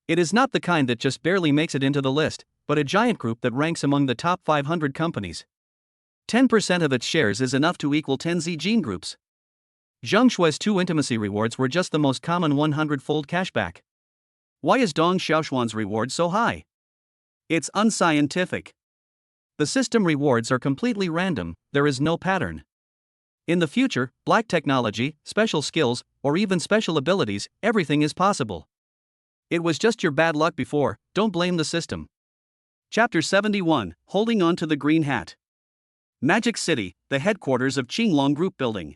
It is not the kind that just barely makes it into the list, but a giant group that ranks among the top 500 companies. 10% of its shares is enough to equal 10 Zijin Groups. Jang Shu's 2 intimacy rewards were just the most common 100-fold cashback. Why is Dong Xiaoshuan's reward so high? It's unscientific. The system rewards are completely random, there is no pattern. In the future, black technology, special skills, or even special abilities, everything is possible. It was just your bad luck before, don't blame the system. Chapter 71, Holding On to the Green Hat. Magic City, the headquarters of Qinglong Group Building.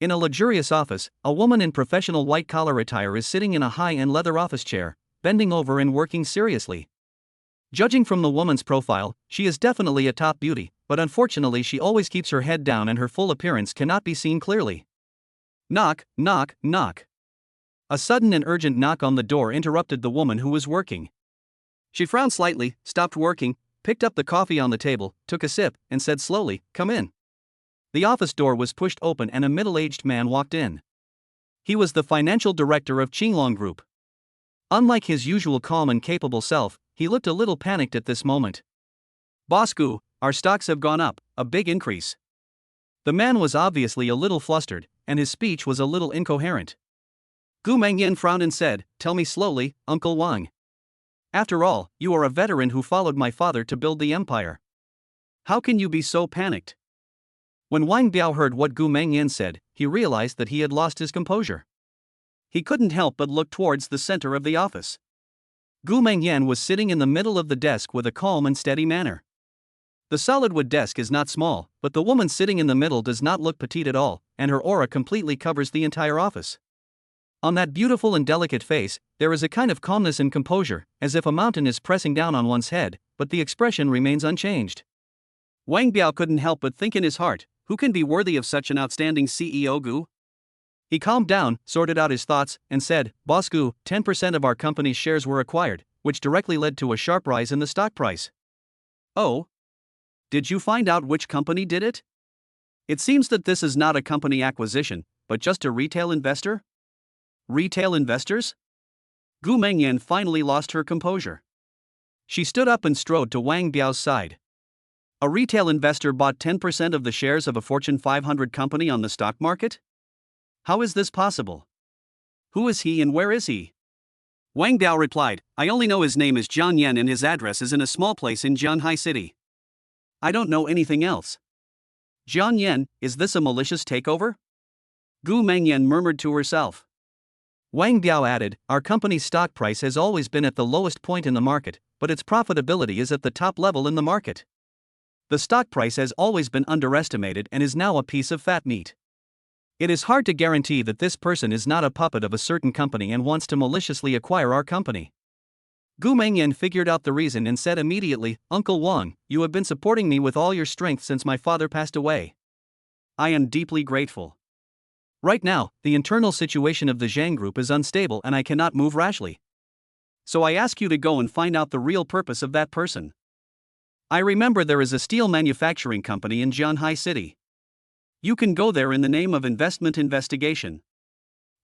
In a luxurious office, a woman in professional white-collar attire is sitting in a high-end leather office chair, bending over and working seriously. Judging from the woman's profile, she is definitely a top beauty, but unfortunately she always keeps her head down and her full appearance cannot be seen clearly. Knock, knock, knock. A sudden and urgent knock on the door interrupted the woman who was working. She frowned slightly, stopped working, picked up the coffee on the table, took a sip, and said slowly, "Come in." The office door was pushed open and a middle-aged man walked in. He was the financial director of Qinglong Group. Unlike his usual calm and capable self, he looked a little panicked at this moment. "Boss Gu, our stocks have gone up, a big increase." The man was obviously a little flustered, and his speech was a little incoherent. Gu Mengyan frowned and said, "Tell me slowly, Uncle Wang. After all, you are a veteran who followed my father to build the empire. How can you be so panicked?" When Wang Biao heard what Gu Mengyan said, he realized that he had lost his composure. He couldn't help but look towards the center of the office. Gu Mengyan was sitting in the middle of the desk with a calm and steady manner. The solid wood desk is not small, but the woman sitting in the middle does not look petite at all, and her aura completely covers the entire office. On that beautiful and delicate face, there is a kind of calmness and composure, as if a mountain is pressing down on one's head, but the expression remains unchanged. Wang Biao couldn't help but think in his heart, who can be worthy of such an outstanding CEO Gu? He calmed down, sorted out his thoughts, and said, "Boss Gu, 10% of our company's shares were acquired, which directly led to a sharp rise in the stock price." "Oh? Did you find out which company did it? It seems that this is not a company acquisition, but just a retail investor?" "Retail investors?" Gu Mengyan finally lost her composure. She stood up and strode to Wang Biao's side. "A retail investor bought 10% of the shares of a Fortune 500 company on the stock market? How is this possible? Who is he and where is he?" Wang Biao replied, "I only know his name is Jian Yan and his address is in a small place in Jianhai City. I don't know anything else." "Jian Yan, is this a malicious takeover?" Gu Mengyan murmured to herself. Wang Biao added, "Our company's stock price has always been at the lowest point in the market, but its profitability is at the top level in the market. The stock price has always been underestimated and is now a piece of fat meat. It is hard to guarantee that this person is not a puppet of a certain company and wants to maliciously acquire our company." Gu Mengyan figured out the reason and said immediately, "Uncle Wang, you have been supporting me with all your strength since my father passed away. I am deeply grateful. Right now, the internal situation of the Zhang Group is unstable and I cannot move rashly. So I ask you to go and find out the real purpose of that person. I remember there is a steel manufacturing company in Jianhai City. You can go there in the name of investment investigation."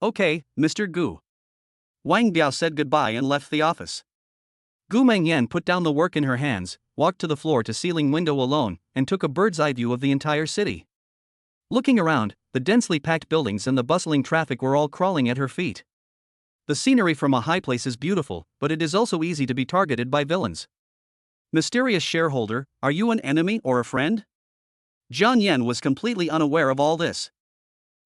"Okay, Mr. Gu." Wang Biao said goodbye and left the office. Gu Mengyan put down the work in her hands, walked to the floor-to-ceiling window alone, and took a bird's-eye view of the entire city. Looking around, the densely packed buildings and the bustling traffic were all crawling at her feet. The scenery from a high place is beautiful, but it is also easy to be targeted by villains. Mysterious shareholder, are you an enemy or a friend? Jian Yan was completely unaware of all this.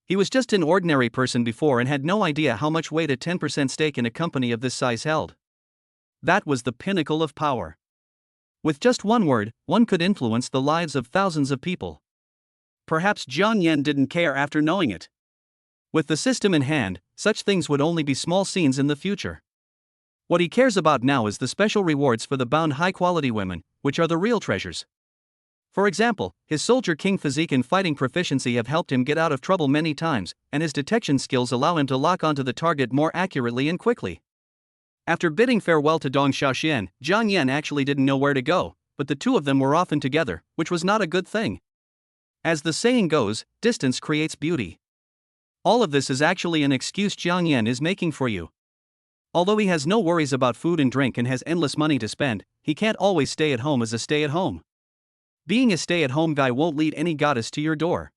He was just an ordinary person before and had no idea how much weight a 10% stake in a company of this size held. That was the pinnacle of power. With just one word, one could influence the lives of thousands of people. Perhaps Jian Yan didn't care after knowing it. With the system in hand, such things would only be small scenes in the future. What he cares about now is the special rewards for the bound high-quality women, which are the real treasures. For example, his soldier king physique and fighting proficiency have helped him get out of trouble many times, and his detection skills allow him to lock onto the target more accurately and quickly. After bidding farewell to Dong Xiaoxian, Jiang Yan actually didn't know where to go, but the two of them were often together, which was not a good thing. As the saying goes, distance creates beauty. All of this is actually an excuse Jiang Yan is making for you. Although he has no worries about food and drink and has endless money to spend, he can't always stay at home as a stay-at-home. Being a stay-at-home guy won't lead any goddess to your door.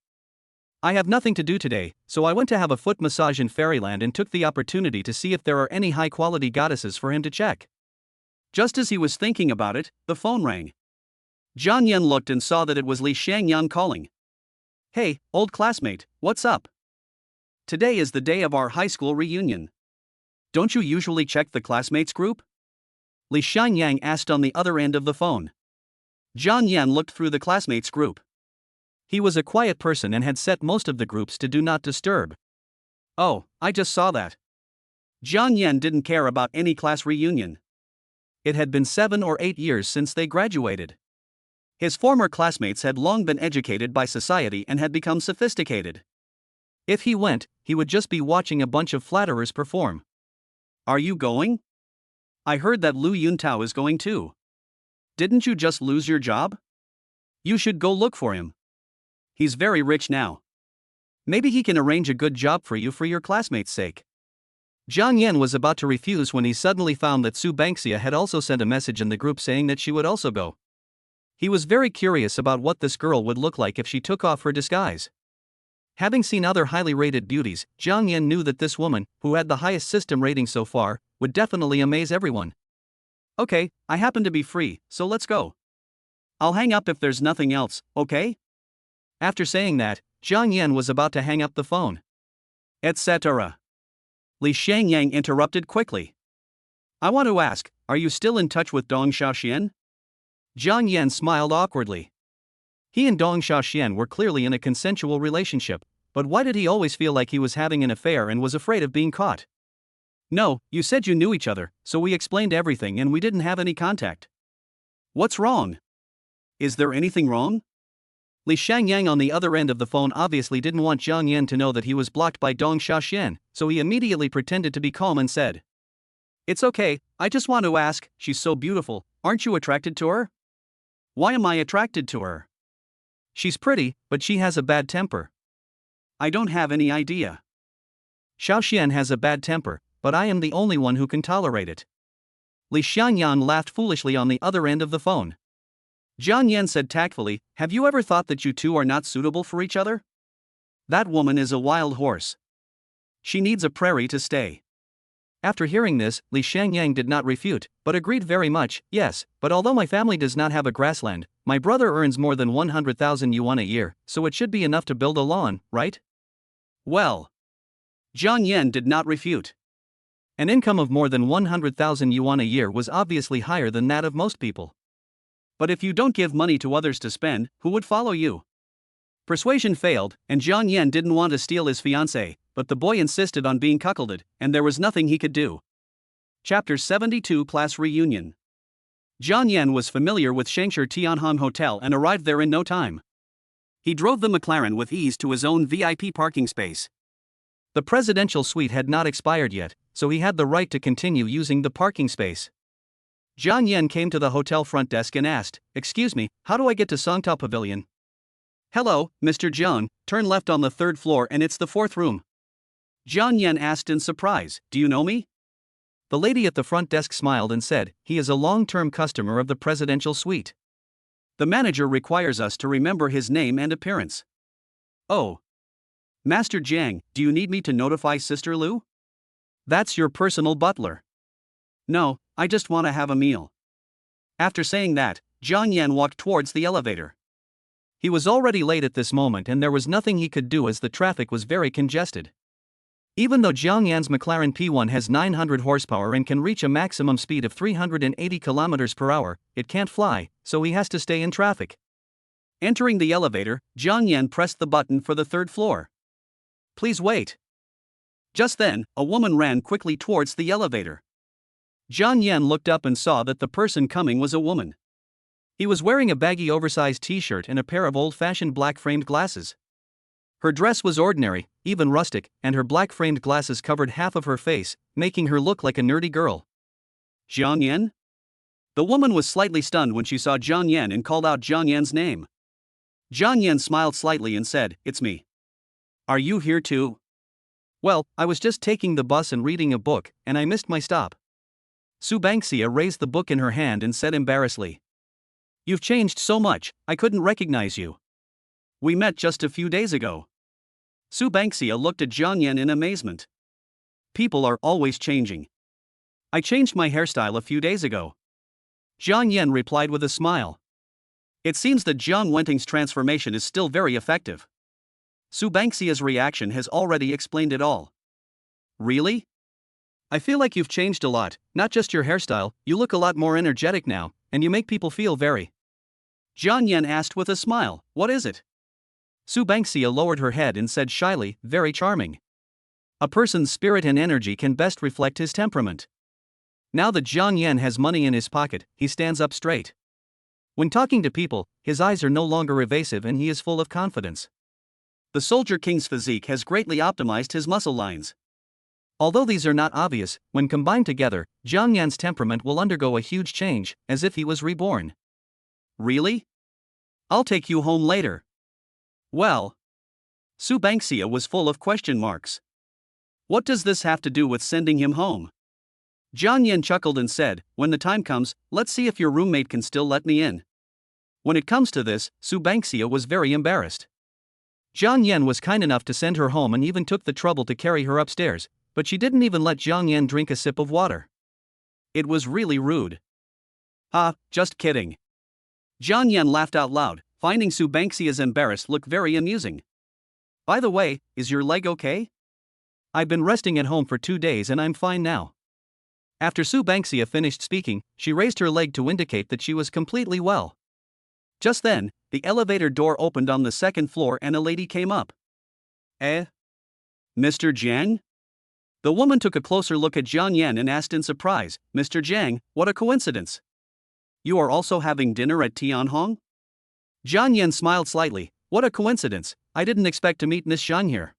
I have nothing to do today, so I went to have a foot massage in Fairyland and took the opportunity to see if there are any high-quality goddesses for him to check. Just as he was thinking about it, the phone rang. Jiang Yan looked and saw that it was Li Shangyan calling. Hey, old classmate, what's up? Today is the day of our high school reunion. Don't you usually check the classmates group? Li Shanyang asked on the other end of the phone. Jiang Yan looked through the classmates group. He was a quiet person and had set most of the groups to do not disturb. Oh, I just saw that. Jiang Yan didn't care about any class reunion. It had been 7 or 8 years since they graduated. His former classmates had long been educated by society and had become sophisticated. If he went, he would just be watching a bunch of flatterers perform. Are you going? I heard that Lu Yuntao is going too. Didn't you just lose your job? You should go look for him. He's very rich now. Maybe he can arrange a good job for you for your classmates' sake. Jiang Yan was about to refuse when he suddenly found that Su Bangxia had also sent a message in the group saying that she would also go. He was very curious about what this girl would look like if she took off her disguise. Having seen other highly rated beauties, Jiang Yan knew that this woman, who had the highest system rating so far, would definitely amaze everyone. Okay, I happen to be free, so let's go. I'll hang up if there's nothing else, okay? After saying that, Jiang Yan was about to hang up the phone. Etc. Li Shangyang interrupted quickly. I want to ask, are you still in touch with Dong Xiaoxian? Jiang Yan smiled awkwardly. He and Dong Xiaoxian were clearly in a consensual relationship, but why did he always feel like he was having an affair and was afraid of being caught? No, you said you knew each other, so we explained everything and we didn't have any contact. What's wrong? Is there anything wrong? Li Shangyang on the other end of the phone obviously didn't want Jiang Yan to know that he was blocked by Dong Xiaoxian, so he immediately pretended to be calm and said, It's okay, I just want to ask, she's so beautiful, aren't you attracted to her? Why am I attracted to her? She's pretty, but she has a bad temper. I don't have any idea. Xiaoxian has a bad temper, but I am the only one who can tolerate it. Li Xiangyan laughed foolishly on the other end of the phone. Jiang Yan said tactfully, Have you ever thought that you two are not suitable for each other? That woman is a wild horse. She needs a prairie to stay. After hearing this, Li Shangyang did not refute, but agreed very much, yes, but although my family does not have a grassland, my brother earns more than 100,000 yuan a year, so it should be enough to build a lawn, right? Well. Jiang Yan did not refute. An income of more than 100,000 yuan a year was obviously higher than that of most people. But if you don't give money to others to spend, who would follow you? Persuasion failed, and Jiang Yan didn't want to steal his fiancée, but the boy insisted on being cuckolded, and there was nothing he could do. Chapter 72 Class Reunion. Jiang Yan was familiar with Shangshi Tianhong Hotel and arrived there in no time. He drove the McLaren with ease to his own VIP parking space. The presidential suite had not expired yet, so he had the right to continue using the parking space. Jiang Yan came to the hotel front desk and asked, Excuse me, how do I get to Songtao Pavilion? Hello, Mr. Jiang, turn left on the 3rd floor and it's the 4th room. Jiang Yan asked in surprise, Do you know me? The lady at the front desk smiled and said, He is a long-term customer of the presidential suite. The manager requires us to remember his name and appearance. Oh. Master Jiang, do you need me to notify Sister Lu? That's your personal butler. No, I just want to have a meal. After saying that, Jiang Yan walked towards the elevator. He was already late at this moment and there was nothing he could do as the traffic was very congested. Even though Jiang Yan's McLaren P1 has 900 horsepower and can reach a maximum speed of 380 km per hour, it can't fly, so he has to stay in traffic. Entering the elevator, Jiang Yan pressed the button for the 3rd floor. Please wait. Just then, a woman ran quickly towards the elevator. Jiang Yan looked up and saw that the person coming was a woman. He was wearing a baggy oversized t-shirt and a pair of old-fashioned black-framed glasses. Her dress was ordinary, even rustic, and her black-framed glasses covered half of her face, making her look like a nerdy girl. Jiang Yan? The woman was slightly stunned when she saw Jiang Yan and called out Jiang Yan's name. Jiang Yan smiled slightly and said, "It's me. Are you here too?" "Well, I was just taking the bus and reading a book, and I missed my stop." Su Bangxia raised the book in her hand and said embarrassedly, "You've changed so much, I couldn't recognize you. We met just a few days ago." Su Bangxia looked at Jiang Yan in amazement. "People are always changing. I changed my hairstyle a few days ago." Jiang Yan replied with a smile. It seems that Jiang Wenting's transformation is still very effective. Su Bangxia's reaction has already explained it all. "Really? I feel like you've changed a lot, not just your hairstyle, you look a lot more energetic now, and you make people feel very." Jiang Yan asked with a smile, "What is it?" Su Bangxia lowered her head and said shyly, "Very charming. A person's spirit and energy can best reflect his temperament." Now that Jiang Yan has money in his pocket, he stands up straight. When talking to people, his eyes are no longer evasive and he is full of confidence. The Soldier King's physique has greatly optimized his muscle lines. Although these are not obvious, when combined together, Jiang Yan's temperament will undergo a huge change, as if he was reborn. "Really? I'll take you home later." "Well?" Su Bangxia was full of question marks. "What does this have to do with sending him home?" Jiang Yan chuckled and said, "When the time comes, let's see if your roommate can still let me in." When it comes to this, Su Bangxia was very embarrassed. Jiang Yan was kind enough to send her home and even took the trouble to carry her upstairs, but she didn't even let Jiang Yan drink a sip of water. It was really rude. Just kidding." Jiang Yan laughed out loud, finding Su Bangxia's embarrassed look very amusing. "By the way, is your leg okay? I've been resting at home for 2 days and I'm fine now." After Su Bangxia finished speaking, she raised her leg to indicate that she was completely well. Just then, the elevator door opened on the second floor and a lady came up. "Eh? Mr. Jiang?" The woman took a closer look at Jiang Yan and asked in surprise, "Mr. Jiang, what a coincidence. You are also having dinner at Tianhong?" Jiang Yan smiled slightly. "What a coincidence, I didn't expect to meet Miss Zhang here."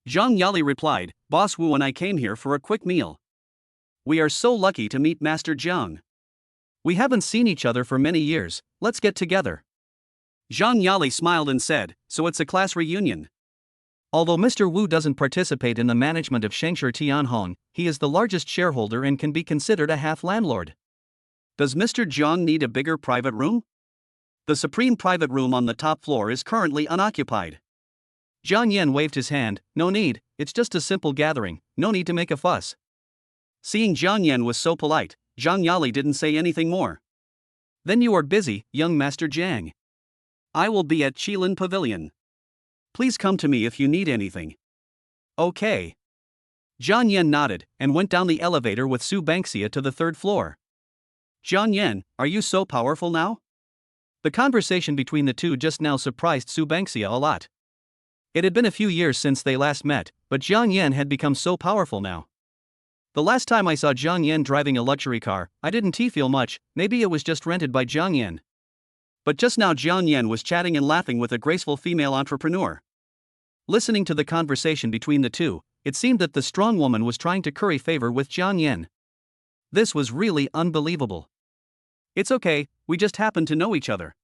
Zhang Yali replied, "Boss Wu and I came here for a quick meal. We are so lucky to meet Master Jiang. We haven't seen each other for many years, let's get together." Zhang Yali smiled and said, "So it's a class reunion." Although Mr. Wu doesn't participate in the management of Shengshi Tianhong, he is the largest shareholder and can be considered a half-landlord. Does Mr. Jiang need a bigger private room? The supreme private room on the top floor is currently unoccupied. Jiang Yan waved his hand, "No need, it's just a simple gathering, no need to make a fuss." Seeing Jiang Yan was so polite, Zhang Yali didn't say anything more. "Then you are busy, young Master Jiang." "I will be at Qilin Pavilion. Please come to me if you need anything." "Okay." Jiang Yan nodded and went down the elevator with Su Bangxia to the third floor. "Jiang Yan, are you so powerful now?" The conversation between the two just now surprised Su Bangxia a lot. It had been a few years since they last met, but Jiang Yan had become so powerful now. "The last time I saw Jiang Yan driving a luxury car, I didn't feel much, maybe it was just rented by Jiang Yan." But just now Jiang Yan was chatting and laughing with a graceful female entrepreneur. Listening to the conversation between the two, it seemed that the strong woman was trying to curry favor with Jiang Yan. This was really unbelievable. "It's okay, we just happen to know each other."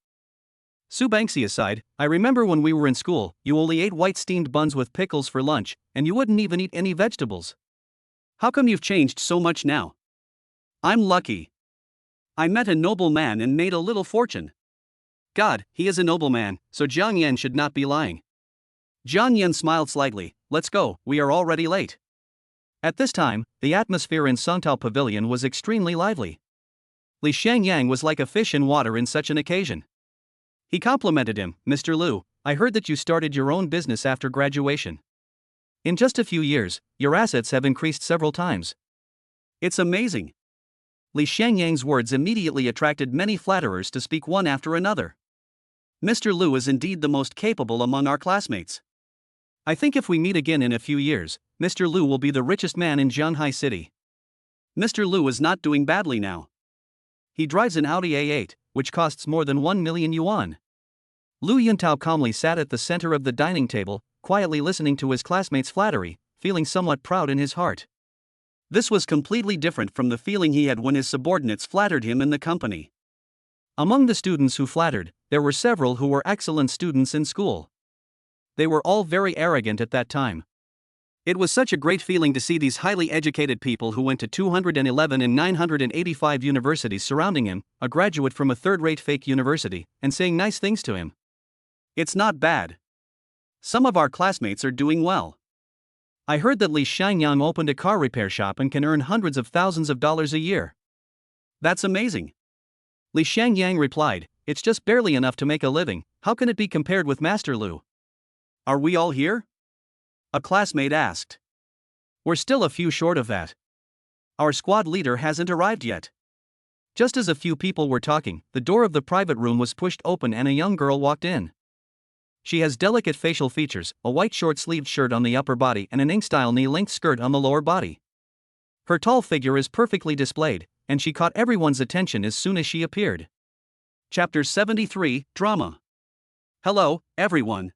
Su Bangxia sighed, "I remember when we were in school, you only ate white steamed buns with pickles for lunch, and you wouldn't even eat any vegetables. How come you've changed so much now?" "I'm lucky. I met a noble man and made a little fortune." "God, he is a noble man, so Jiang Yan should not be lying." Jiang Yan smiled slightly, "Let's go, we are already late." At this time, the atmosphere in Songtao Pavilion was extremely lively. Li Shangyang was like a fish in water in such an occasion. He complimented him, "Mr. Liu, I heard that you started your own business after graduation. In just a few years, your assets have increased several times. It's amazing." Li Shangyang's words immediately attracted many flatterers to speak one after another. "Mr. Liu is indeed the most capable among our classmates. I think if we meet again in a few years, Mr. Liu will be the richest man in Shanghai City." Mr. Liu is not doing badly now. He drives an Audi A8, which costs more than 1 million yuan. Lu Yuntao calmly sat at the center of the dining table, quietly listening to his classmates' flattery, feeling somewhat proud in his heart. This was completely different from the feeling he had when his subordinates flattered him in the company. Among the students who flattered, there were several who were excellent students in school. They were all very arrogant at that time. It was such a great feeling to see these highly educated people who went to 211 and 985 universities surrounding him, a graduate from a third-rate fake university, and saying nice things to him. It's not bad. Some of our classmates are doing well. I heard that Li Xiangyang opened a car repair shop and can earn hundreds of thousands of dollars a year. That's amazing. Li Xiangyang replied, it's just barely enough to make a living, how can it be compared with Master Lu? Are we all here? A classmate asked. We're still a few short of that. Our squad leader hasn't arrived yet. Just as a few people were talking, the door of the private room was pushed open and a young girl walked in. She has delicate facial features, a white short-sleeved shirt on the upper body and an ink-style knee-length skirt on the lower body. Her tall figure is perfectly displayed, and she caught everyone's attention as soon as she appeared. Chapter 73, Drama. Hello, everyone.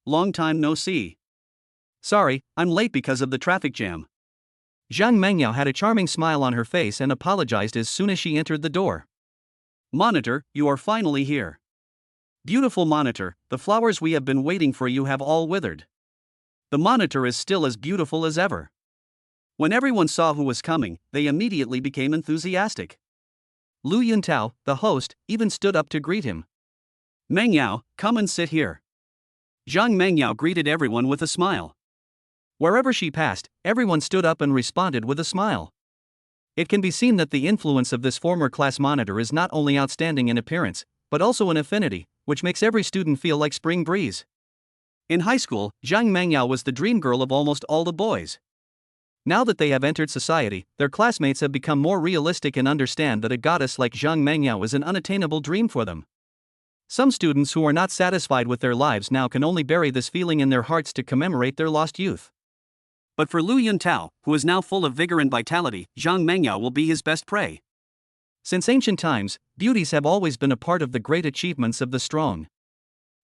Long time no see. Sorry, I'm late because of the traffic jam. Zhang Mengyao had a charming smile on her face and apologized as soon as she entered the door. Monitor, you are finally here. Beautiful monitor, the flowers we have been waiting for you have all withered. The monitor is still as beautiful as ever. When everyone saw who was coming, they immediately became enthusiastic. Lu Yuntao, the host, even stood up to greet him. Mengyao, come and sit here. Zhang Mengyao greeted everyone with a smile. Wherever she passed, everyone stood up and responded with a smile. It can be seen that the influence of this former class monitor is not only outstanding in appearance, but also in affinity, which makes every student feel like spring breeze. In high school, Zhang Mengyao was the dream girl of almost all the boys. Now that they have entered society, their classmates have become more realistic and understand that a goddess like Zhang Mengyao is an unattainable dream for them. Some students who are not satisfied with their lives now can only bury this feeling in their hearts to commemorate their lost youth. But for Lu Yuntao, who is now full of vigor and vitality, Zhang Mengyao will be his best prey. Since ancient times, beauties have always been a part of the great achievements of the strong.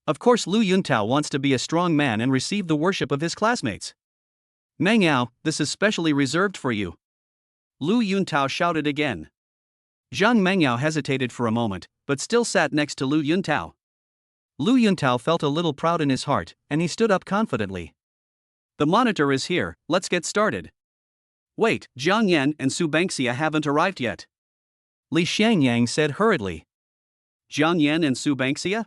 Of course, Lu Yuntao wants to be a strong man and receive the worship of his classmates. Mengyao, this is specially reserved for you. Lu Yuntao shouted again. Zhang Mengyao hesitated for a moment, but still sat next to Lu Yuntao. Lu Yuntao felt a little proud in his heart, and he stood up confidently. The monitor is here, let's get started. Wait, Jiang Yan and Su Bangxia haven't arrived yet. Li Xiangyang said hurriedly. Jiang Yan and Su Bangxia?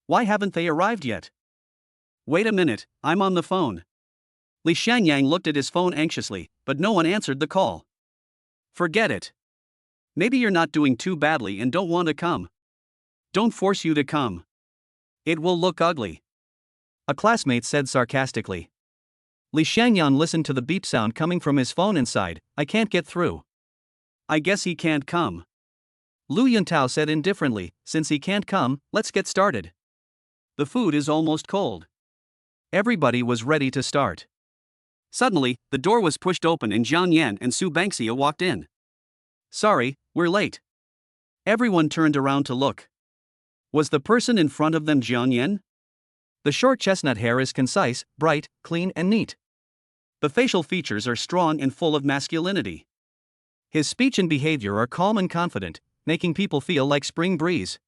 Why haven't they arrived yet? Wait a minute, I'm on the phone. Li Xiangyang looked at his phone anxiously, but no one answered the call. Forget it. Maybe you're not doing too badly and don't want to come. Don't force you to come. It will look ugly. A classmate said sarcastically. Li Xiangyang listened to the beep sound coming from his phone and sighed, I can't get through. I guess he can't come. Lu Yuntao said indifferently, since he can't come, let's get started. The food is almost cold. Everybody was ready to start. Suddenly, the door was pushed open and Jiang Yan and Su Bangxia walked in. Sorry, we're late. Everyone turned around to look. Was the person in front of them Jiang Yan? The short chestnut hair is concise, bright, clean and neat. The facial features are strong and full of masculinity. His speech and behavior are calm and confident, making people feel like spring breeze.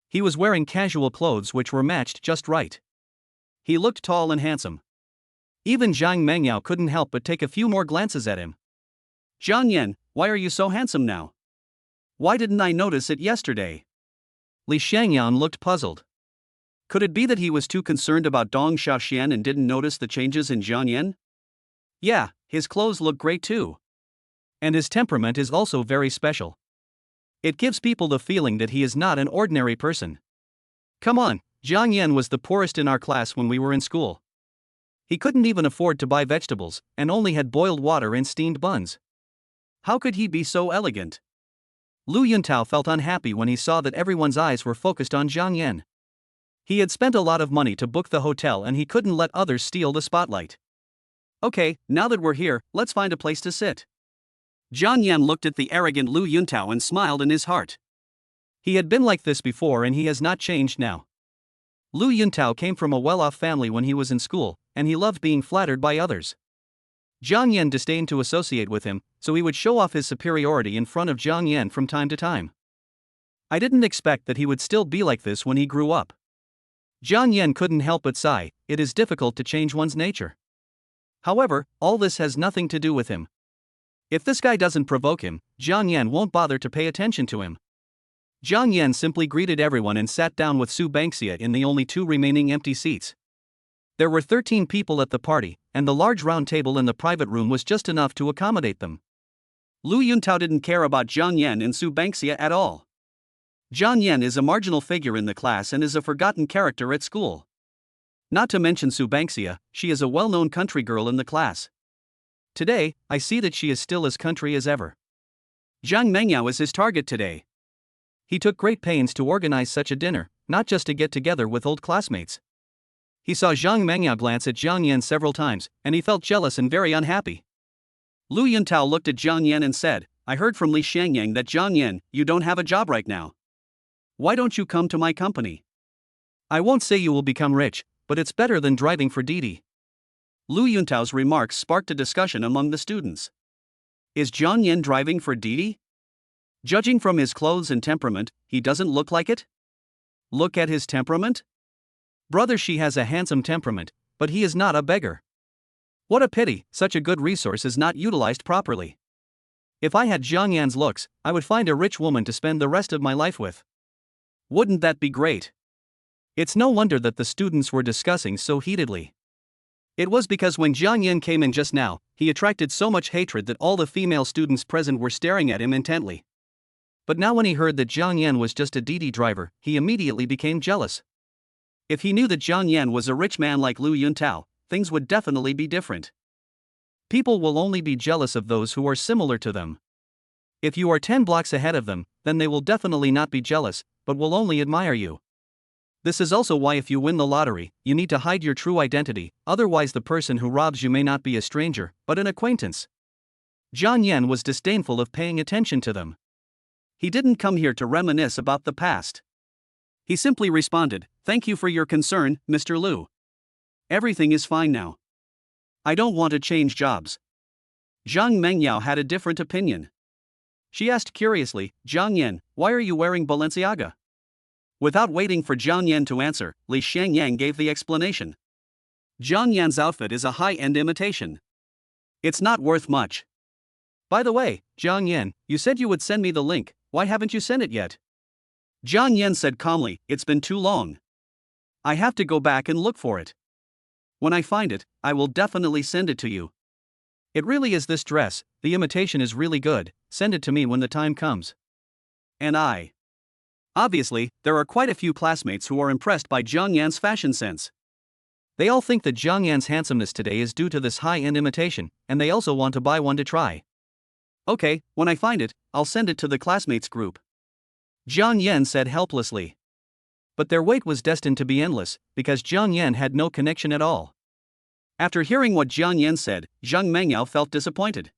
He was wearing casual clothes which were matched just right. He looked tall and handsome. Even Zhang Mengyao couldn't help but take a few more glances at him. Jiang Yan, why are you so handsome now? Why didn't I notice it yesterday? Li Xiangyang looked puzzled. Could it be that he was too concerned about Dong Xiaoxian and didn't notice the changes in Jiang Yan? Yeah, his clothes look great too. And his temperament is also very special. It gives people the feeling that he is not an ordinary person. Come on, Jiang Yan was the poorest in our class when we were in school. He couldn't even afford to buy vegetables, and only had boiled water and steamed buns. How could he be so elegant? Lu Yuntao felt unhappy when he saw that everyone's eyes were focused on Jiang Yan. He had spent a lot of money to book the hotel and he couldn't let others steal the spotlight. Okay, now that we're here, let's find a place to sit. Jiang Yan looked at the arrogant Lu Yuntao and smiled in his heart. He had been like this before and he has not changed now. Lu Yuntao came from a well-off family when he was in school, and he loved being flattered by others. Jiang Yan disdained to associate with him, so he would show off his superiority in front of Jiang Yan from time to time. I didn't expect that he would still be like this when he grew up. Jiang Yan couldn't help but sigh. It is difficult to change one's nature. However, all this has nothing to do with him. If this guy doesn't provoke him, Jiang Yan won't bother to pay attention to him. Jiang Yan simply greeted everyone and sat down with Su Bangxia in the only 2 remaining empty seats. There were 13 people at the party, and the large round table in the private room was just enough to accommodate them. Lu Yuntao didn't care about Jiang Yan and Su Bangxia at all. Jiang Yan is a marginal figure in the class and is a forgotten character at school. Not to mention Su Bangxia, she is a well-known country girl in the class. Today, I see that she is still as country as ever. Zhang Mengyao is his target today. He took great pains to organize such a dinner, not just to get together with old classmates. He saw Zhang Mengyao glance at Jiang Yan several times, and he felt jealous and very unhappy. Lu Yuntao looked at Jiang Yan and said, I heard from Li Xiangyang that Jiang Yan, you don't have a job right now. Why don't you come to my company? I won't say you will become rich, but it's better than driving for Didi. Lu Yuntao's remarks sparked a discussion among the students. Is Jiang Yan driving for Didi? Judging from his clothes and temperament, he doesn't look like it. Look at his temperament? Brother, she has a handsome temperament, but he is not a beggar. What a pity, such a good resource is not utilized properly. If I had Jiang Yan's looks, I would find a rich woman to spend the rest of my life with. Wouldn't that be great? It's no wonder that the students were discussing so heatedly. It was because when Jiang Yan came in just now, he attracted so much hatred that all the female students present were staring at him intently. But now when he heard that Jiang Yan was just a Didi driver, he immediately became jealous. If he knew that Jiang Yan was a rich man like Lu Yuntao, things would definitely be different. People will only be jealous of those who are similar to them. If you are 10 blocks ahead of them, then they will definitely not be jealous, but will only admire you. This is also why if you win the lottery, you need to hide your true identity, otherwise the person who robs you may not be a stranger, but an acquaintance. Jiang Yan was disdainful of paying attention to them. He didn't come here to reminisce about the past. He simply responded, Thank you for your concern, Mr. Lu. Everything is fine now. I don't want to change jobs. Zhang Mengyao had a different opinion. She asked curiously, Jiang Yan, why are you wearing Balenciaga? Without waiting for Jiang Yan to answer, Li Xiangyang gave the explanation. Jiang Yan's outfit is a high-end imitation. It's not worth much. By the way, Jiang Yan, you said you would send me the link, why haven't you sent it yet? Jiang Yan said calmly, It's been too long. I have to go back and look for it. When I find it, I will definitely send it to you. It really is this dress, the imitation is really good, send it to me when the time comes. And I. Obviously, there are quite a few classmates who are impressed by Jiang Yan's fashion sense. They all think that Jiang Yan's handsomeness today is due to this high-end imitation, and they also want to buy one to try. Okay, when I find it, I'll send it to the classmates group. Jiang Yan said helplessly. But their wait was destined to be endless, because Jiang Yan had no connection at all. After hearing what Jiang Yan said, Zhang Mengyao felt disappointed.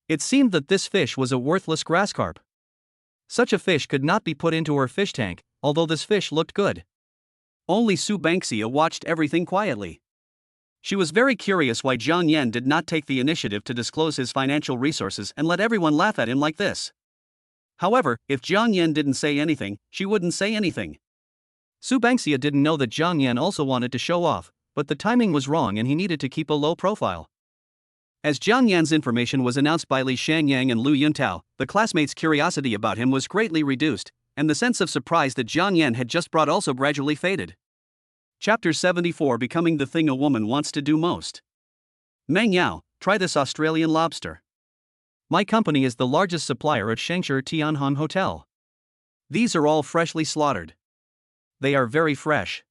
It seemed that this fish was a worthless grasscarp. Such a fish could not be put into her fish tank, although this fish looked good. Only Su Bangxia watched everything quietly. She was very curious why Jiang Yan did not take the initiative to disclose his financial resources and let everyone laugh at him like this. However, if Jiang Yan didn't say anything, she wouldn't say anything. Su Bangxia didn't know that Jiang Yan also wanted to show off, but the timing was wrong and he needed to keep a low profile. As Jiang Yan's information was announced by Li Xiangyang and Lu Yuntao, the classmates' curiosity about him was greatly reduced, and the sense of surprise that Jiang Yan had just brought also gradually faded. Chapter 74, Becoming the Thing a Woman Wants to Do Most. Meng Yao, try this Australian lobster. My company is the largest supplier at Shengshi Tianhan Hotel. These are all freshly slaughtered. They are very fresh.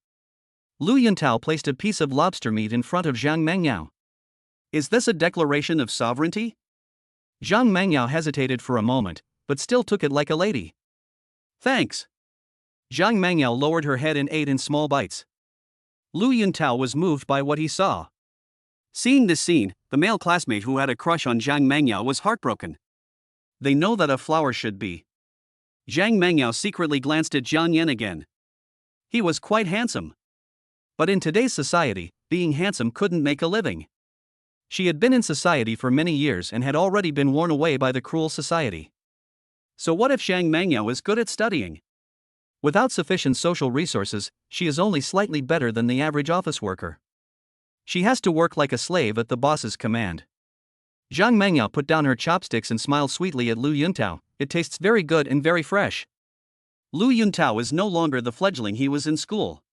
Lu Yuntao placed a piece of lobster meat in front of Zhang Mengyao. Is this a declaration of sovereignty? Zhang Mengyao hesitated for a moment, but still took it like a lady. Thanks. Zhang Mengyao lowered her head and ate in small bites. Lu Yuntao was moved by what he saw. Seeing this scene, the male classmate who had a crush on Zhang Mengyao was heartbroken. They know that a flower should be. Zhang Mengyao secretly glanced at Jiang Yan again. He was quite handsome. But in today's society, being handsome couldn't make a living. She had been in society for many years and had already been worn away by the cruel society. So what if Zhang Mengyao is good at studying? Without sufficient social resources, she is only slightly better than the average office worker. She has to work like a slave at the boss's command. Zhang Mengyao put down her chopsticks and smiled sweetly at Lu Yuntao. It tastes very good and very fresh. Lu Yuntao is no longer the fledgling he was in school.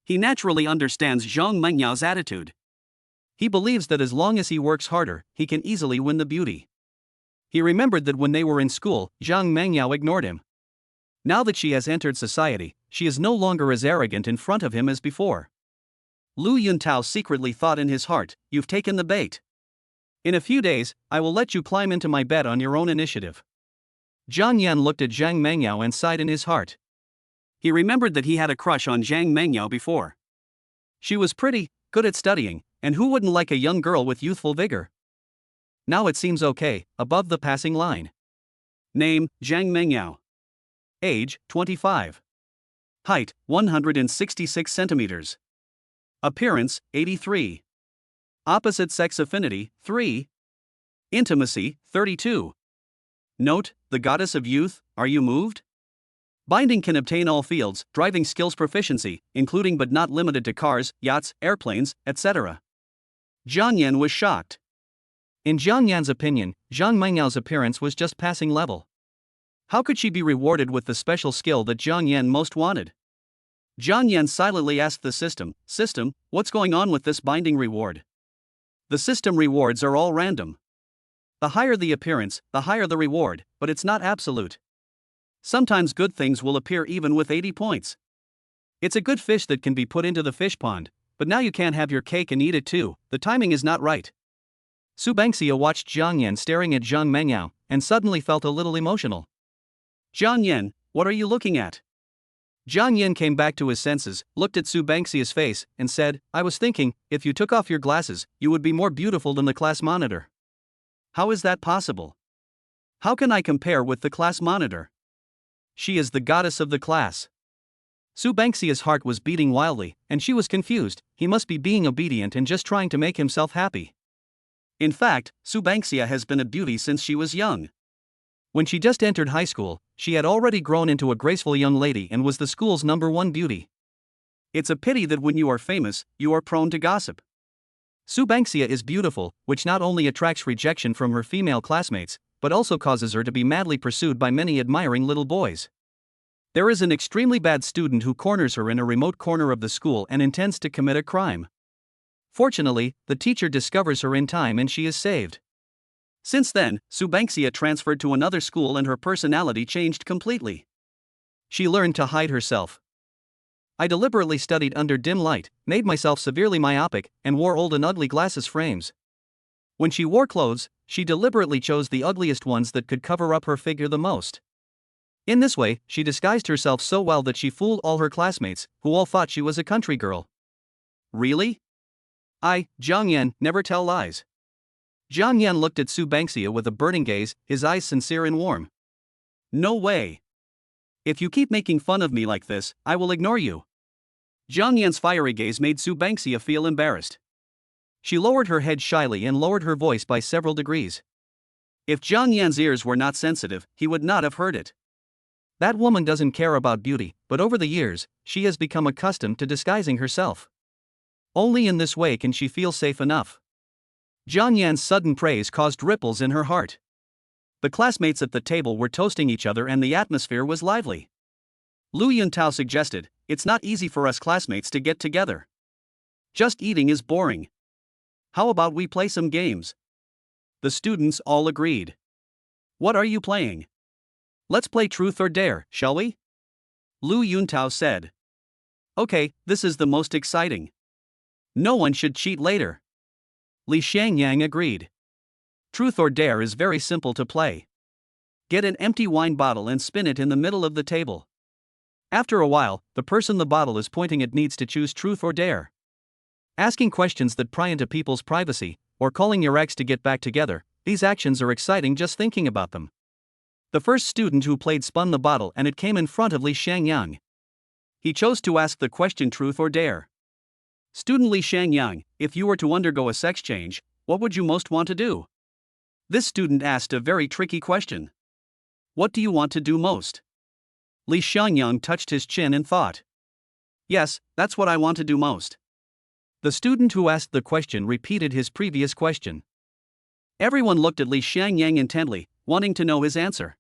He naturally understands Zhang Mengyao's attitude. He believes that as long as he works harder, he can easily win the beauty. He remembered that when they were in school, Zhang Mengyao ignored him. Now that she has entered society, she is no longer as arrogant in front of him as before. Lu Yuntao secretly thought in his heart, "You've taken the bait. In a few days, I will let you climb into my bed on your own initiative." Zhang Yan looked at Zhang Mengyao and sighed in his heart. He remembered that he had a crush on Zhang Mengyao before. She was pretty, good at studying, and who wouldn't like a young girl with youthful vigor? Now it seems okay, above the passing line. Name, Zhang Mengyao. Age, 25. Height, 166 centimeters. Appearance, 83. Opposite sex affinity, 3. Intimacy, 32. Note, the goddess of youth, are you moved? Binding can obtain all fields, driving skills proficiency, including but not limited to cars, yachts, airplanes, etc. Zhang Yan was shocked. In Zhang Yan's opinion, Zhang Mengyao's appearance was just passing level. How could she be rewarded with the special skill that Zhang Yan most wanted? Zhang Yan silently asked the system, what's going on with this binding reward? The system rewards are all random. The higher the appearance, the higher the reward, but it's not absolute. Sometimes good things will appear even with 80 points. It's a good fish that can be put into the fish pond, but now you can't have your cake and eat it too, the timing is not right. Su Bangxia watched Zhang Yan staring at Zhang Mengyao, and suddenly felt a little emotional. Zhang Yan, what are you looking at? Zhang Yan came back to his senses, looked at Su Bangxia's face, and said, I was thinking, if you took off your glasses, you would be more beautiful than the class monitor. How is that possible? How can I compare with the class monitor? She is the goddess of the class. Su Bangxia's heart was beating wildly, and she was confused. He must be being obedient and just trying to make himself happy. In fact, Su Bangxia has been a beauty since she was young. When she just entered high school, she had already grown into a graceful young lady and was the school's #1 beauty. It's a pity that when you are famous, you are prone to gossip. Su Bangxia is beautiful, which not only attracts rejection from her female classmates, but also causes her to be madly pursued by many admiring little boys. There is an extremely bad student who corners her in a remote corner of the school and intends to commit a crime. Fortunately, the teacher discovers her in time and she is saved. Since then, Su Bangxia transferred to another school and her personality changed completely. She learned to hide herself. I deliberately studied under dim light, made myself severely myopic, and wore old and ugly glasses frames. When she wore clothes, she deliberately chose the ugliest ones that could cover up her figure the most. In this way, she disguised herself so well that she fooled all her classmates, who all thought she was a country girl. Really? Zhang Yan, never tell lies. Zhang Yan looked at Su Bangxia with a burning gaze, his eyes sincere and warm. No way. If you keep making fun of me like this, I will ignore you. Zhang Yan's fiery gaze made Su Bangxia feel embarrassed. She lowered her head shyly and lowered her voice by several degrees. If Zhang Yan's ears were not sensitive, he would not have heard it. That woman doesn't care about beauty, but over the years, she has become accustomed to disguising herself. Only in this way can she feel safe enough. Zhang Yan's sudden praise caused ripples in her heart. The classmates at the table were toasting each other and the atmosphere was lively. Lu Yuntao suggested, it's not easy for us classmates to get together. Just eating is boring. How about we play some games? The students all agreed. What are you playing? Let's play truth or dare, shall we? Lu Yuntao said. Okay, this is the most exciting. No one should cheat later. Li Shangyang agreed. Truth or dare is very simple to play. Get an empty wine bottle and spin it in the middle of the table. After a while, the person the bottle is pointing at needs to choose truth or dare. Asking questions that pry into people's privacy, or calling your ex to get back together, these actions are exciting just thinking about them. The first student who played spun the bottle and it came in front of Li Shangyang. He chose to ask the question truth or dare. Student Li Shangyang, if you were to undergo a sex change, what would you most want to do? This student asked a very tricky question. What do you want to do most? Li Xiangyang touched his chin and thought. Yes, that's what I want to do most. The student who asked the question repeated his previous question. Everyone looked at Li Xiangyang intently, wanting to know his answer.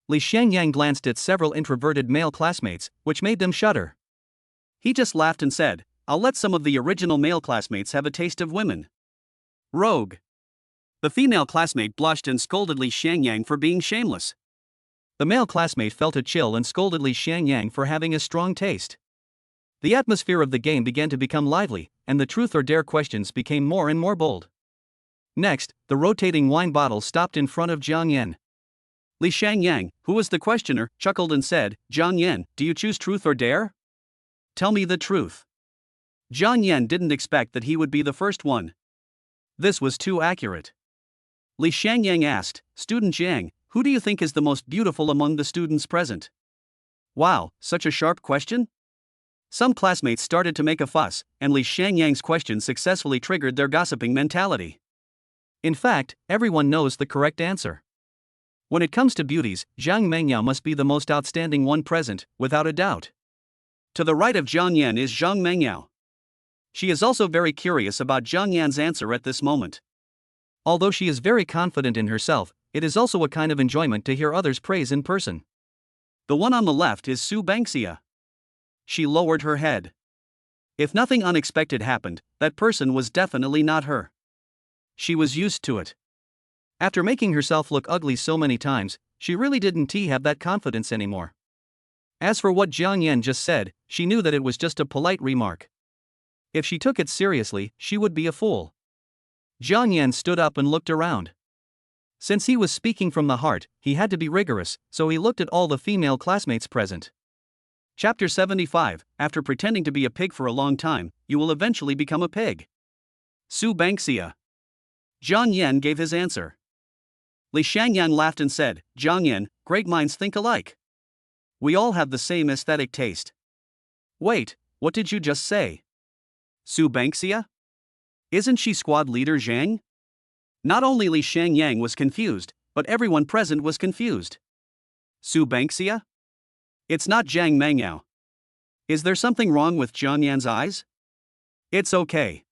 Li Xiangyang glanced at several introverted male classmates, which made them shudder. He just laughed and said, I'll let some of the original male classmates have a taste of women. Rogue. The female classmate blushed and scolded Li Xiangyang for being shameless. The male classmate felt a chill and scolded Li Xiangyang for having a strong taste. The atmosphere of the game began to become lively, and the truth or dare questions became more and more bold. Next, the rotating wine bottle stopped in front of Jiang Yan. Li Xiangyang, who was the questioner, chuckled and said, Jiang Yan, do you choose truth or dare? Tell me the truth. Jiang Yan didn't expect that he would be the first one. This was too accurate. Li Xiangyang asked, Student Jiang, who do you think is the most beautiful among the students present? Wow, such a sharp question? Some classmates started to make a fuss, and Li Xiangyang's question successfully triggered their gossiping mentality. In fact, everyone knows the correct answer. When it comes to beauties, Zhang Mengyao must be the most outstanding one present, without a doubt. To the right of Jiang Yan is Zhang Mengyao. She is also very curious about Jiang Yan's answer at this moment. Although she is very confident in herself, it is also a kind of enjoyment to hear others praise in person. The one on the left is Su Bangxia. She lowered her head. If nothing unexpected happened, that person was definitely not her. She was used to it. After making herself look ugly so many times, she really didn't have that confidence anymore. As for what Jiang Yan just said, she knew that it was just a polite remark. If she took it seriously, she would be a fool. Jiang Yan stood up and looked around. Since he was speaking from the heart, he had to be rigorous, so he looked at all the female classmates present. Chapter 75, After pretending to be a pig for a long time, you will eventually become a pig. Su Bangxia. Jiang Yan gave his answer. Li Xiangyang laughed and said, Jiang Yan, great minds think alike. We all have the same aesthetic taste. Wait, what did you just say? Su Bangxia? Isn't she squad leader Zhang? Not only Li Xiangyang was confused, but everyone present was confused. Su Bangxia? It's not Zhang Mengyao. Is there something wrong with Jiang Yan's eyes? It's okay.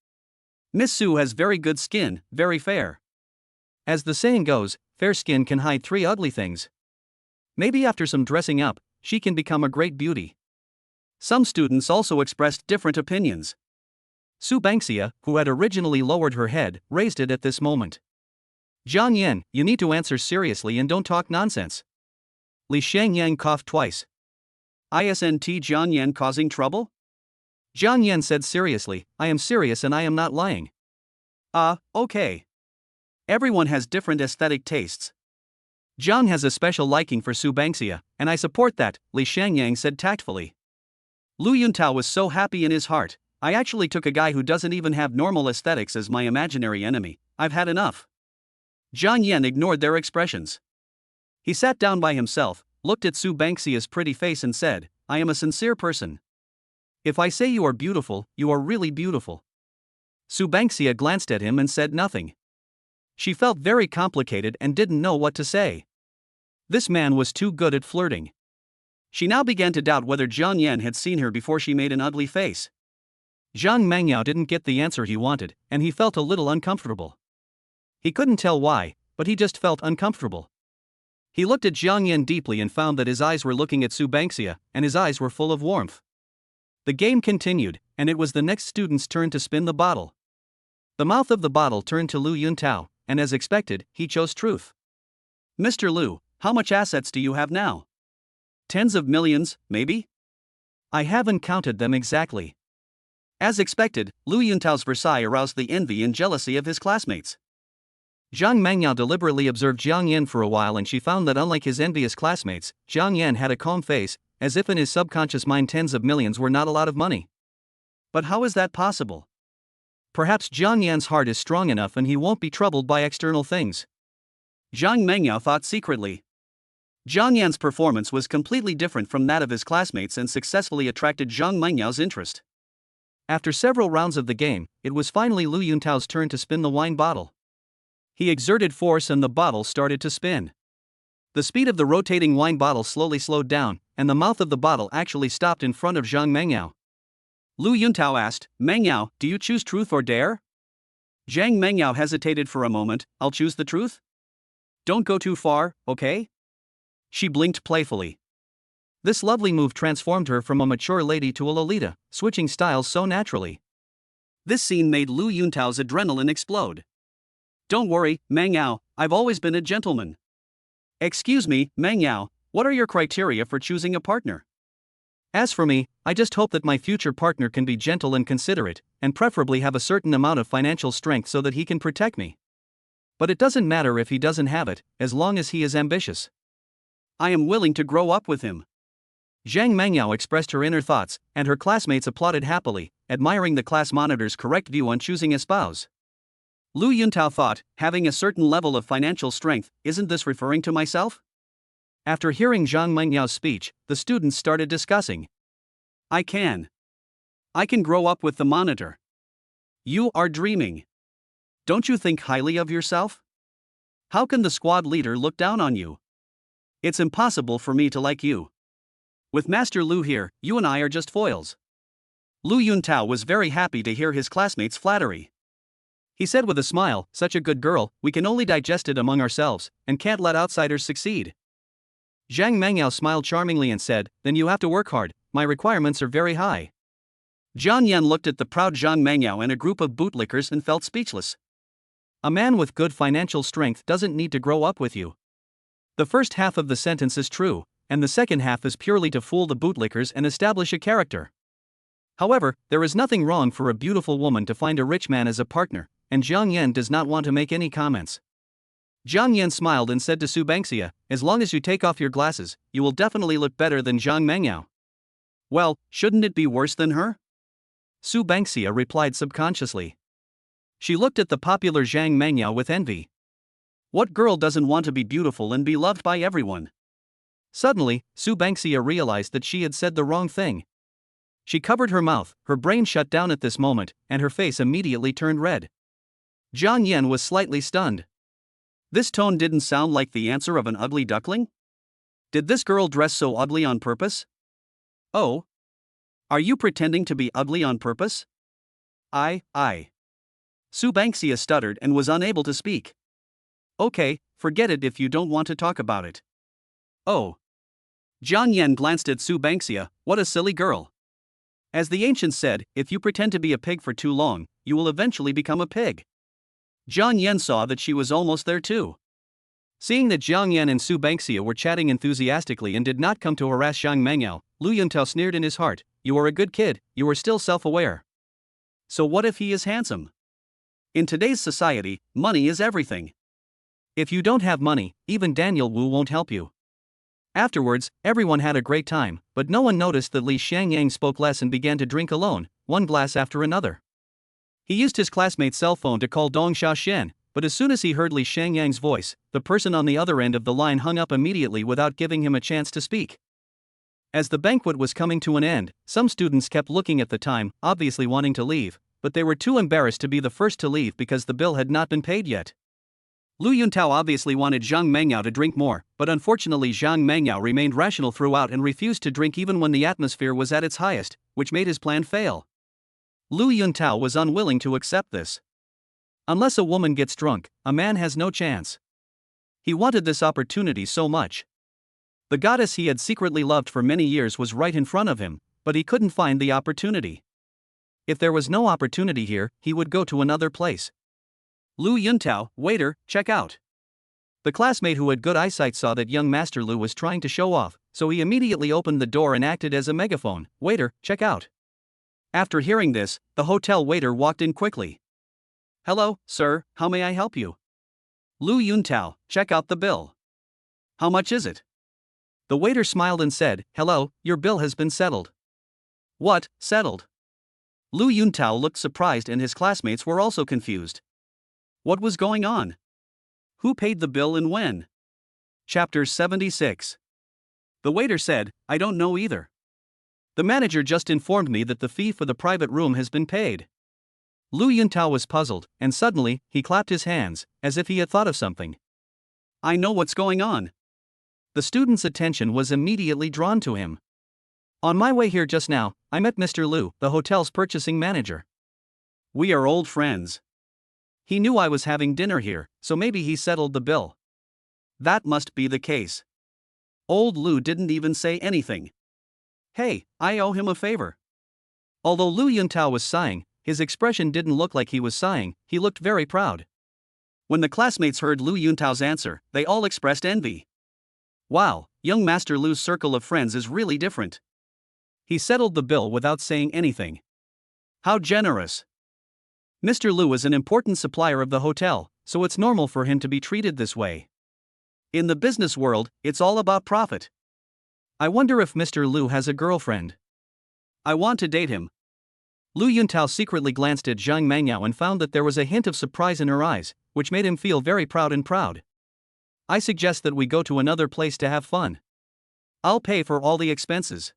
Miss Su has very good skin, very fair. As the saying goes, fair skin can hide 3 ugly things. Maybe after some dressing up, she can become a great beauty. Some students also expressed different opinions. Su Bangxia, who had originally lowered her head, raised it at this moment. Jiang Yan, you need to answer seriously and don't talk nonsense. Li Xiangyang coughed twice. Isn't Jiang Yan causing trouble? Jiang Yan said seriously, I am serious and I am not lying. Okay. Everyone has different aesthetic tastes. Jiang has a special liking for Su Bangxia, and I support that, Li Xiangyang said tactfully. Lu Yuntao was so happy in his heart. I actually took a guy who doesn't even have normal aesthetics as my imaginary enemy. I've had enough. Jiang Yan ignored their expressions. He sat down by himself, looked at Su Bangxia's pretty face and said, I am a sincere person. If I say you are beautiful, you are really beautiful. Su Bangxia glanced at him and said nothing. She felt very complicated and didn't know what to say. This man was too good at flirting. She now began to doubt whether Jiang Yan had seen her before she made an ugly face. Zhang Mengyao didn't get the answer he wanted, and he felt a little uncomfortable. He couldn't tell why, but he just felt uncomfortable. He looked at Jiang Yan deeply and found that his eyes were looking at Su Bangxia, and his eyes were full of warmth. The game continued, and it was the next student's turn to spin the bottle. The mouth of the bottle turned to Lu Yuntao, and as expected, he chose truth. Mr. Lu, how much assets do you have now? Tens of millions, maybe? I haven't counted them exactly. As expected, Lu Yuntao's Versailles aroused the envy and jealousy of his classmates. Zhang Mengyao deliberately observed Jiang Yan for a while and she found that unlike his envious classmates, Jiang Yan had a calm face, as if in his subconscious mind tens of millions were not a lot of money. But how is that possible? Perhaps Jiang Yan's heart is strong enough and he won't be troubled by external things. Zhang Mengyao thought secretly. Jiang Yan's performance was completely different from that of his classmates and successfully attracted Zhang Mengyao's interest. After several rounds of the game, it was finally Lu Yuntao's turn to spin the wine bottle. He exerted force and the bottle started to spin. The speed of the rotating wine bottle slowly slowed down, and the mouth of the bottle actually stopped in front of Zhang Mengyao. Lu Yuntao asked, "Mengyao, do you choose truth or dare?" Zhang Mengyao hesitated for a moment. "I'll choose the truth. Don't go too far, okay?" She blinked playfully. This lovely move transformed her from a mature lady to a Lolita, switching styles so naturally. This scene made Lu Yuntao's adrenaline explode. "Don't worry, Mengyao, I've always been a gentleman." "Excuse me, Mengyao, what are your criteria for choosing a partner?" "As for me, I just hope that my future partner can be gentle and considerate, and preferably have a certain amount of financial strength so that he can protect me. But it doesn't matter if he doesn't have it, as long as he is ambitious. I am willing to grow up with him." Zhang Mengyao expressed her inner thoughts, and her classmates applauded happily, admiring the class monitor's correct view on choosing a spouse. Lu Yuntao thought, having a certain level of financial strength, isn't this referring to myself? After hearing Zhang Mengyao's speech, the students started discussing. I can grow up with the monitor." "You are dreaming. Don't you think highly of yourself? How can the squad leader look down on you? It's impossible for me to like you. With Master Lu here, you and I are just foils." Lu Yuntao was very happy to hear his classmates' flattery. He said with a smile, "Such a good girl, we can only digest it among ourselves, and can't let outsiders succeed." Zhang Mengyao smiled charmingly and said, "Then you have to work hard, my requirements are very high." Jiang Yan looked at the proud Zhang Mengyao and a group of bootlickers and felt speechless. A man with good financial strength doesn't need to grow up with you. The first half of the sentence is true, and the second half is purely to fool the bootlickers and establish a character. However, there is nothing wrong for a beautiful woman to find a rich man as a partner, and Jiang Yan does not want to make any comments. Jiang Yan smiled and said to Su Bangxia, "As long as you take off your glasses, you will definitely look better than Zhang Mengyao." "Well, shouldn't it be worse than her?" Su Bangxia replied subconsciously. She looked at the popular Zhang Mengyao with envy. What girl doesn't want to be beautiful and be loved by everyone? Suddenly, Su Bangxia realized that she had said the wrong thing. She covered her mouth, her brain shut down at this moment, and her face immediately turned red. Jiang Yan was slightly stunned. This tone didn't sound like the answer of an ugly duckling? Did this girl dress so ugly on purpose? Oh? Are you pretending to be ugly on purpose? I. Su Bangxia stuttered and was unable to speak. Okay, forget it if you don't want to talk about it. Oh. Jiang Yan glanced at Su Bangxia, what a silly girl. As the ancients said, if you pretend to be a pig for too long, you will eventually become a pig. Jiang Yan saw that she was almost there too. Seeing that Jiang Yan and Su Bangxia were chatting enthusiastically and did not come to harass Zhang Mengyao, Lu Yuntao sneered in his heart, "You are a good kid, you are still self-aware. So what if he is handsome? In today's society, money is everything. If you don't have money, even Daniel Wu won't help you." Afterwards, everyone had a great time, but no one noticed that Li Xiangyang spoke less and began to drink alone, one glass after another. He used his classmate's cell phone to call Dong Xiaoxian, but as soon as he heard Li Xiangyang's voice, the person on the other end of the line hung up immediately without giving him a chance to speak. As the banquet was coming to an end, some students kept looking at the time, obviously wanting to leave, but they were too embarrassed to be the first to leave because the bill had not been paid yet. Lu Yuntao obviously wanted Zhang Mengyao to drink more, but unfortunately Zhang Mengyao remained rational throughout and refused to drink even when the atmosphere was at its highest, which made his plan fail. Lu Yuntao was unwilling to accept this. Unless a woman gets drunk, a man has no chance. He wanted this opportunity so much. The goddess he had secretly loved for many years was right in front of him, but he couldn't find the opportunity. If there was no opportunity here, he would go to another place. Lu Yuntao, waiter, check out. The classmate who had good eyesight saw that young Master Lu was trying to show off, so he immediately opened the door and acted as a megaphone, "Waiter, check out." After hearing this, the hotel waiter walked in quickly. "Hello, sir, how may I help you?" "Lu Yuntao, check out the bill." "How much is it?" The waiter smiled and said, "Hello, your bill has been settled." "What, settled?" Lu Yuntao looked surprised and his classmates were also confused. What was going on? Who paid the bill and when? Chapter 76. The waiter said, "I don't know either." The manager just informed me that the fee for the private room has been paid. Lu Yuntao was puzzled, and suddenly, he clapped his hands, as if he had thought of something. I know what's going on. The student's attention was immediately drawn to him. On my way here just now, I met Mr. Lu, the hotel's purchasing manager. We are old friends. He knew I was having dinner here, so maybe he settled the bill. That must be the case. Old Lu didn't even say anything. Hey, I owe him a favor. Although Lu Yuntao was sighing, his expression didn't look like he was sighing, he looked very proud. When the classmates heard Lu Yuntao's answer, they all expressed envy. Wow, young Master Lu's circle of friends is really different. He settled the bill without saying anything. How generous. Mr. Lu is an important supplier of the hotel, so it's normal for him to be treated this way. In the business world, it's all about profit. I wonder if Mr. Lu has a girlfriend. I want to date him. Lu Yuntao secretly glanced at Zhang Mangyao and found that there was a hint of surprise in her eyes, which made him feel very proud. I suggest that we go to another place to have fun. I'll pay for all the expenses.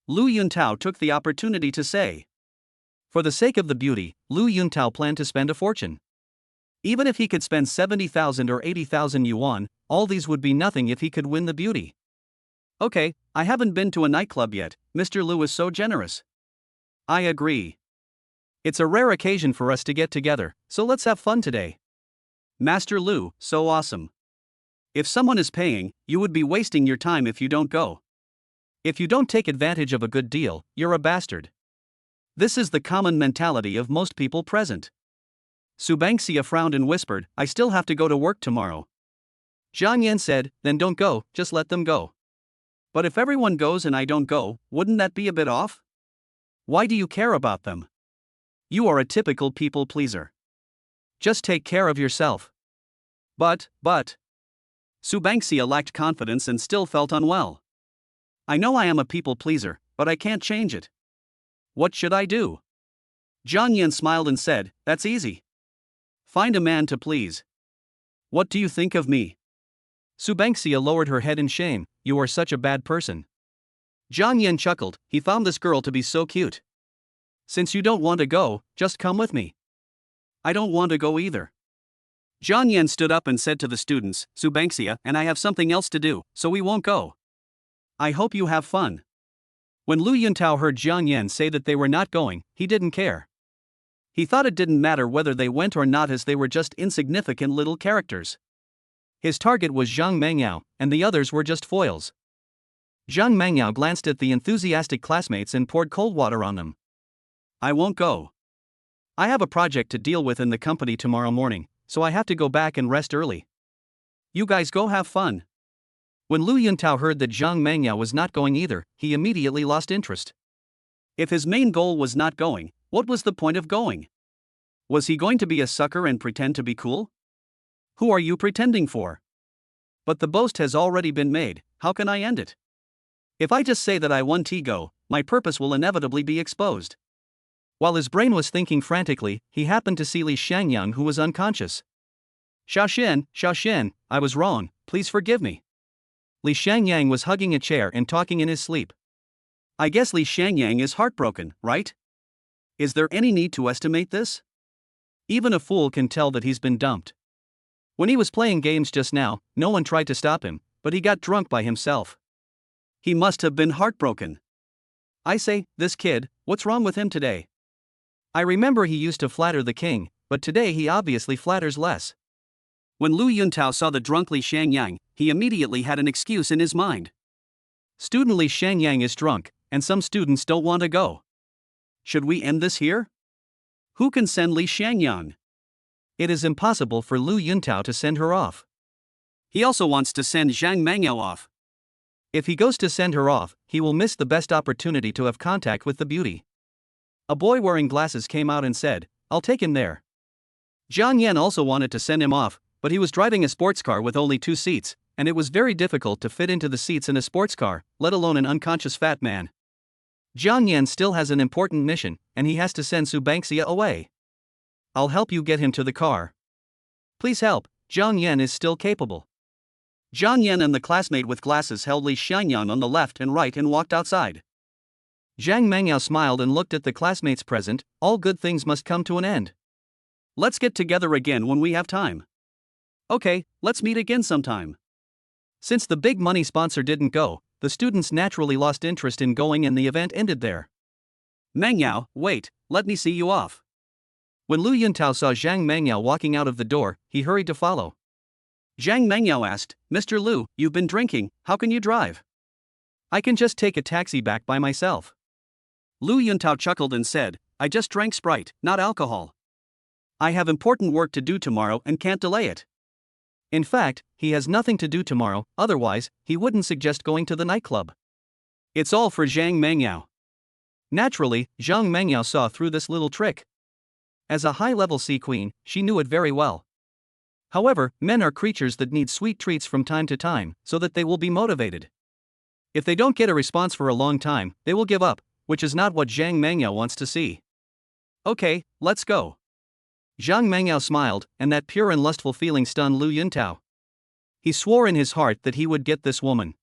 Lu Yuntao took the opportunity to say. For the sake of the beauty, Lu Yuntao planned to spend a fortune. Even if he could spend 70,000 or 80,000 yuan, all these would be nothing if he could win the beauty. Okay, I haven't been to a nightclub yet, Mr. Lu is so generous. I agree. It's a rare occasion for us to get together, so let's have fun today. Master Lu, so awesome. If someone is paying, you would be wasting your time if you don't go. If you don't take advantage of a good deal, you're a bastard. This is the common mentality of most people present. Subangxia frowned and whispered, I still have to go to work tomorrow. Zhang Yan said, then don't go, just let them go. But if everyone goes and I don't go, wouldn't that be a bit off? Why do you care about them? You are a typical people pleaser. Just take care of yourself. But. Subangxia lacked confidence and still felt unwell. I know I am a people pleaser, but I can't change it. What should I do? Zhang Yan smiled and said, that's easy. Find a man to please. What do you think of me? Subangxia lowered her head in shame, you are such a bad person. Zhang Yan chuckled, he found this girl to be so cute. Since you don't want to go, just come with me. I don't want to go either. Zhang Yan stood up and said to the students, Subangxia and I have something else to do, so we won't go. I hope you have fun. When Lu Yuntao heard Zhang Yan say that they were not going, he didn't care. He thought it didn't matter whether they went or not as they were just insignificant little characters. His target was Zhang Mangyao, and the others were just foils. Zhang Mangyao glanced at the enthusiastic classmates and poured cold water on them. I won't go. I have a project to deal with in the company tomorrow morning, so I have to go back and rest early. You guys go have fun. When Lu Yuntao heard that Zhang Mangyao was not going either, he immediately lost interest. If his main goal was not going, what was the point of going? Was he going to be a sucker and pretend to be cool? Who are you pretending for? But the boast has already been made, how can I end it? If I just say that I want to go, my purpose will inevitably be exposed. While his brain was thinking frantically, he happened to see Li Shangyang who was unconscious. Xiaoxian, I was wrong, please forgive me. Li Shangyang was hugging a chair and talking in his sleep. I guess Li Shangyang is heartbroken, right? Is there any need to estimate this? Even a fool can tell that he's been dumped. When he was playing games just now, no one tried to stop him, but he got drunk by himself. He must have been heartbroken. I say, this kid, what's wrong with him today? I remember he used to flatter the king, but today he obviously flatters less. When Lu Yuntao saw the drunk Li Shangyang, he immediately had an excuse in his mind. Student Li Shangyang is drunk, and some students don't want to go. Should we end this here? Who can send Li Shangyang? It is impossible for Lu Yuntao to send her off. He also wants to send Zhang Mangyao off. If he goes to send her off, he will miss the best opportunity to have contact with the beauty. A boy wearing glasses came out and said, I'll take him there. Zhang Yan also wanted to send him off, but he was driving a sports car with only 2 seats, and it was very difficult to fit into the seats in a sports car, let alone an unconscious fat man. Zhang Yan still has an important mission, and he has to send Subangxia away. I'll help you get him to the car. Please help, Zhang Yan is still capable. Zhang Yan and the classmate with glasses held Li Shangyang on the left and right and walked outside. Zhang Mangyao smiled and looked at the classmates present. All good things must come to an end. Let's get together again when we have time. Okay, let's meet again sometime. Since the big money sponsor didn't go, the students naturally lost interest in going and the event ended there. Mangyao, wait, let me see you off. When Lu Yuntao saw Zhang Mangyao walking out of the door, he hurried to follow. Zhang Mangyao asked, Mr. Lu, you've been drinking, how can you drive? I can just take a taxi back by myself. Lu Yuntao chuckled and said, I just drank Sprite, not alcohol. I have important work to do tomorrow and can't delay it. In fact, he has nothing to do tomorrow, otherwise, he wouldn't suggest going to the nightclub. It's all for Zhang Mangyao. Naturally, Zhang Mangyao saw through this little trick. As a high-level sea queen, she knew it very well. However, men are creatures that need sweet treats from time to time, so that they will be motivated. If they don't get a response for a long time, they will give up, which is not what Zhang Mangyao wants to see. Okay, let's go. Zhang Mangyao smiled, and that pure and lustful feeling stunned Lu Yuntao. He swore in his heart that he would get this woman.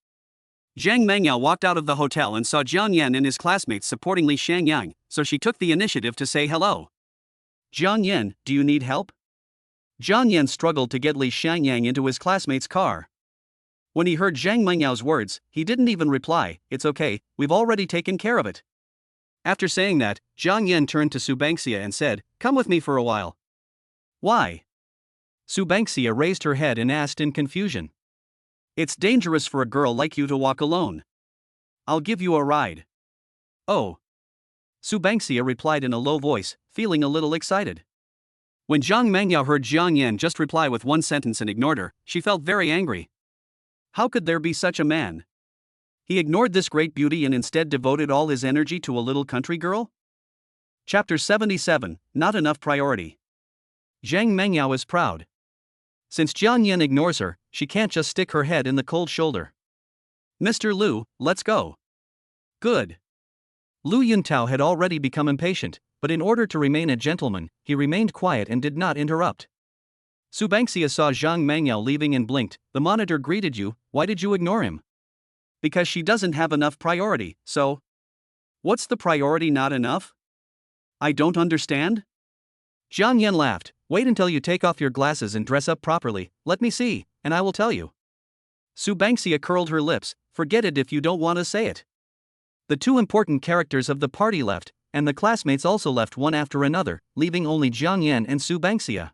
Zhang Mangyao walked out of the hotel and saw Jiang Yan and his classmates supporting Li Shangyang, so she took the initiative to say hello. Jiang Yan, do you need help? Jiang Yan struggled to get Li Shangyang into his classmate's car. When he heard Zhang Mengyao's words, he didn't even reply, it's okay, we've already taken care of it. After saying that, Jiang Yan turned to Su Bangxia and said, come with me for a while. Why? Su Bangxia raised her head and asked in confusion. It's dangerous for a girl like you to walk alone. I'll give you a ride. Oh. Su Bangxia replied in a low voice, feeling a little excited. When Zhang Mangyao heard Jiang Yan just reply with one sentence and ignored her, she felt very angry. How could there be such a man? He ignored this great beauty and instead devoted all his energy to a little country girl? Chapter 77, Not Enough Priority. Zhang Mangyao is proud. Since Jiang Yan ignores her, she can't just stick her head in the cold shoulder. Mr. Lu, let's go. Good. Lu Yuntao had already become impatient, but in order to remain a gentleman, he remained quiet and did not interrupt. Su Bangxia saw Zhang Mangyao leaving and blinked. The monitor greeted you, why did you ignore him? Because she doesn't have enough priority, so. What's the priority not enough? I don't understand? Jiang Yan laughed. Wait until you take off your glasses and dress up properly, let me see, and I will tell you. Su Bangxia curled her lips, forget it if you don't want to say it. The two important characters of the party left, and the classmates also left one after another, leaving only Jiang Yan and Su Bangxia.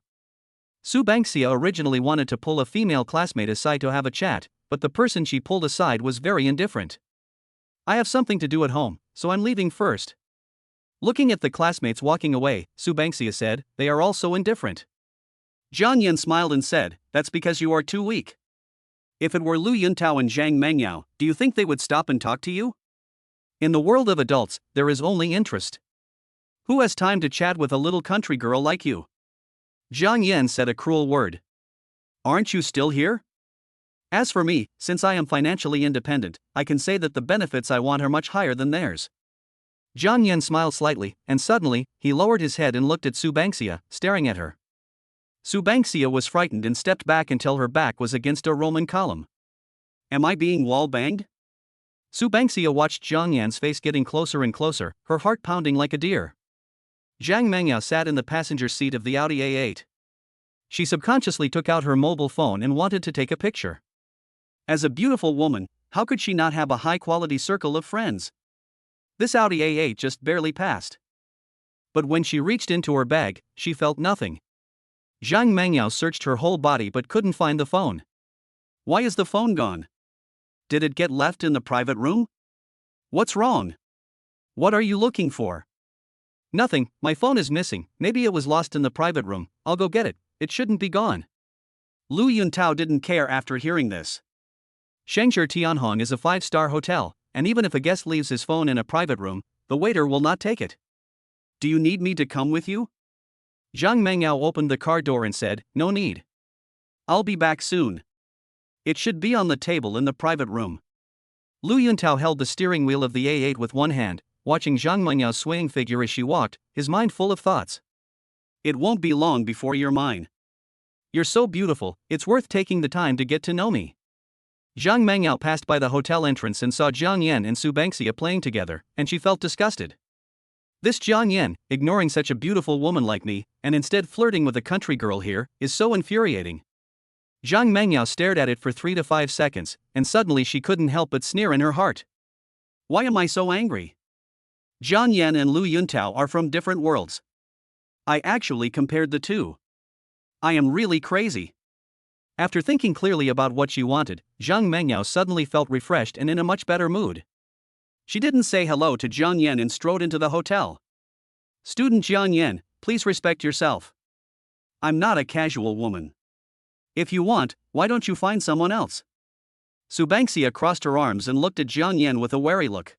Su Bangxia originally wanted to pull a female classmate aside to have a chat, but the person she pulled aside was very indifferent. I have something to do at home, so I'm leaving first. Looking at the classmates walking away, Su Bangxia said, they are all so indifferent. Jiang Yan smiled and said, that's because you are too weak. If it were Lu Yuntao and Zhang Mangyao, do you think they would stop and talk to you? In the world of adults, there is only interest. Who has time to chat with a little country girl like you? Jiang Yan said a cruel word. Aren't you still here? As for me, since I am financially independent, I can say that the benefits I want are much higher than theirs. Jiang Yan smiled slightly, and suddenly, he lowered his head and looked at Su Bangxia, staring at her. Su Bangxia was frightened and stepped back until her back was against a Roman column. Am I being wall-banged? Su Bangxia watched Jiang Yan's face getting closer and closer, her heart pounding like a deer. Zhang Mangyao sat in the passenger seat of the Audi A8. She subconsciously took out her mobile phone and wanted to take a picture. As a beautiful woman, how could she not have a high-quality circle of friends? This Audi A8 just barely passed. But when she reached into her bag, she felt nothing. Zhang Mangyao searched her whole body but couldn't find the phone. Why is the phone gone? Did it get left in the private room? What's wrong? What are you looking for? Nothing, my phone is missing, maybe it was lost in the private room, I'll go get it, it shouldn't be gone. Lu Yuntao didn't care after hearing this. Shangzhou Tianhong is a 5-star hotel, and even if a guest leaves his phone in a private room, the waiter will not take it. Do you need me to come with you? Zhang Mangyao opened the car door and said, no need. I'll be back soon. It should be on the table in the private room. Lu Yuntao held the steering wheel of the A8 with one hand, watching Zhang Mengyao's swaying figure as she walked, his mind full of thoughts. It won't be long before you're mine. You're so beautiful, it's worth taking the time to get to know me. Zhang Mengyao passed by the hotel entrance and saw Jiang Yan and Su Bangxia playing together, and she felt disgusted. This Jiang Yan, ignoring such a beautiful woman like me, and instead flirting with a country girl here, is so infuriating. Zhang Mengyao stared at it for 3 to 5 seconds, and suddenly she couldn't help but sneer in her heart. Why am I so angry? Jiang Yan and Lu Yuntao are from different worlds. I actually compared the two. I am really crazy. After thinking clearly about what she wanted, Zhang Mengyao suddenly felt refreshed and in a much better mood. She didn't say hello to Jiang Yan and strode into the hotel. Student Jiang Yan, please respect yourself. I'm not a casual woman. If you want, why don't you find someone else? Su Bangxia crossed her arms and looked at Jiang Yan with a wary look.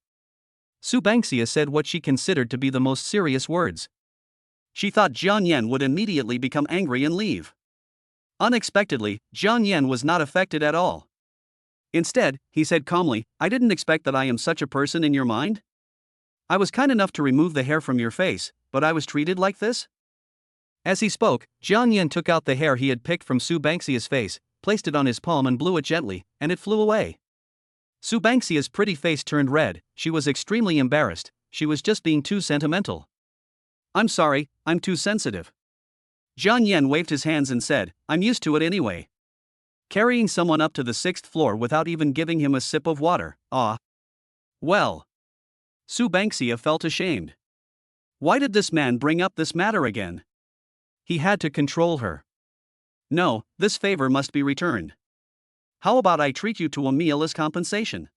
Su Bangxia said what she considered to be the most serious words. She thought Jiang Yan would immediately become angry and leave. Unexpectedly, Jiang Yan was not affected at all. Instead, he said calmly, I didn't expect that I am such a person in your mind. I was kind enough to remove the hair from your face, but I was treated like this? As he spoke, Jiang Yan took out the hair he had picked from Su Bangxia's face, placed it on his palm and blew it gently, and it flew away. Su Bangxia's pretty face turned red. She was extremely embarrassed. She was just being too sentimental. I'm sorry, I'm too sensitive. Jiang Yan waved his hands and said, I'm used to it anyway. Carrying someone up to the 6th floor without even giving him a sip of water, well. Su Bangxia felt ashamed. Why did this man bring up this matter again? He had to control her. No, this favor must be returned. How about I treat you to a meal as compensation?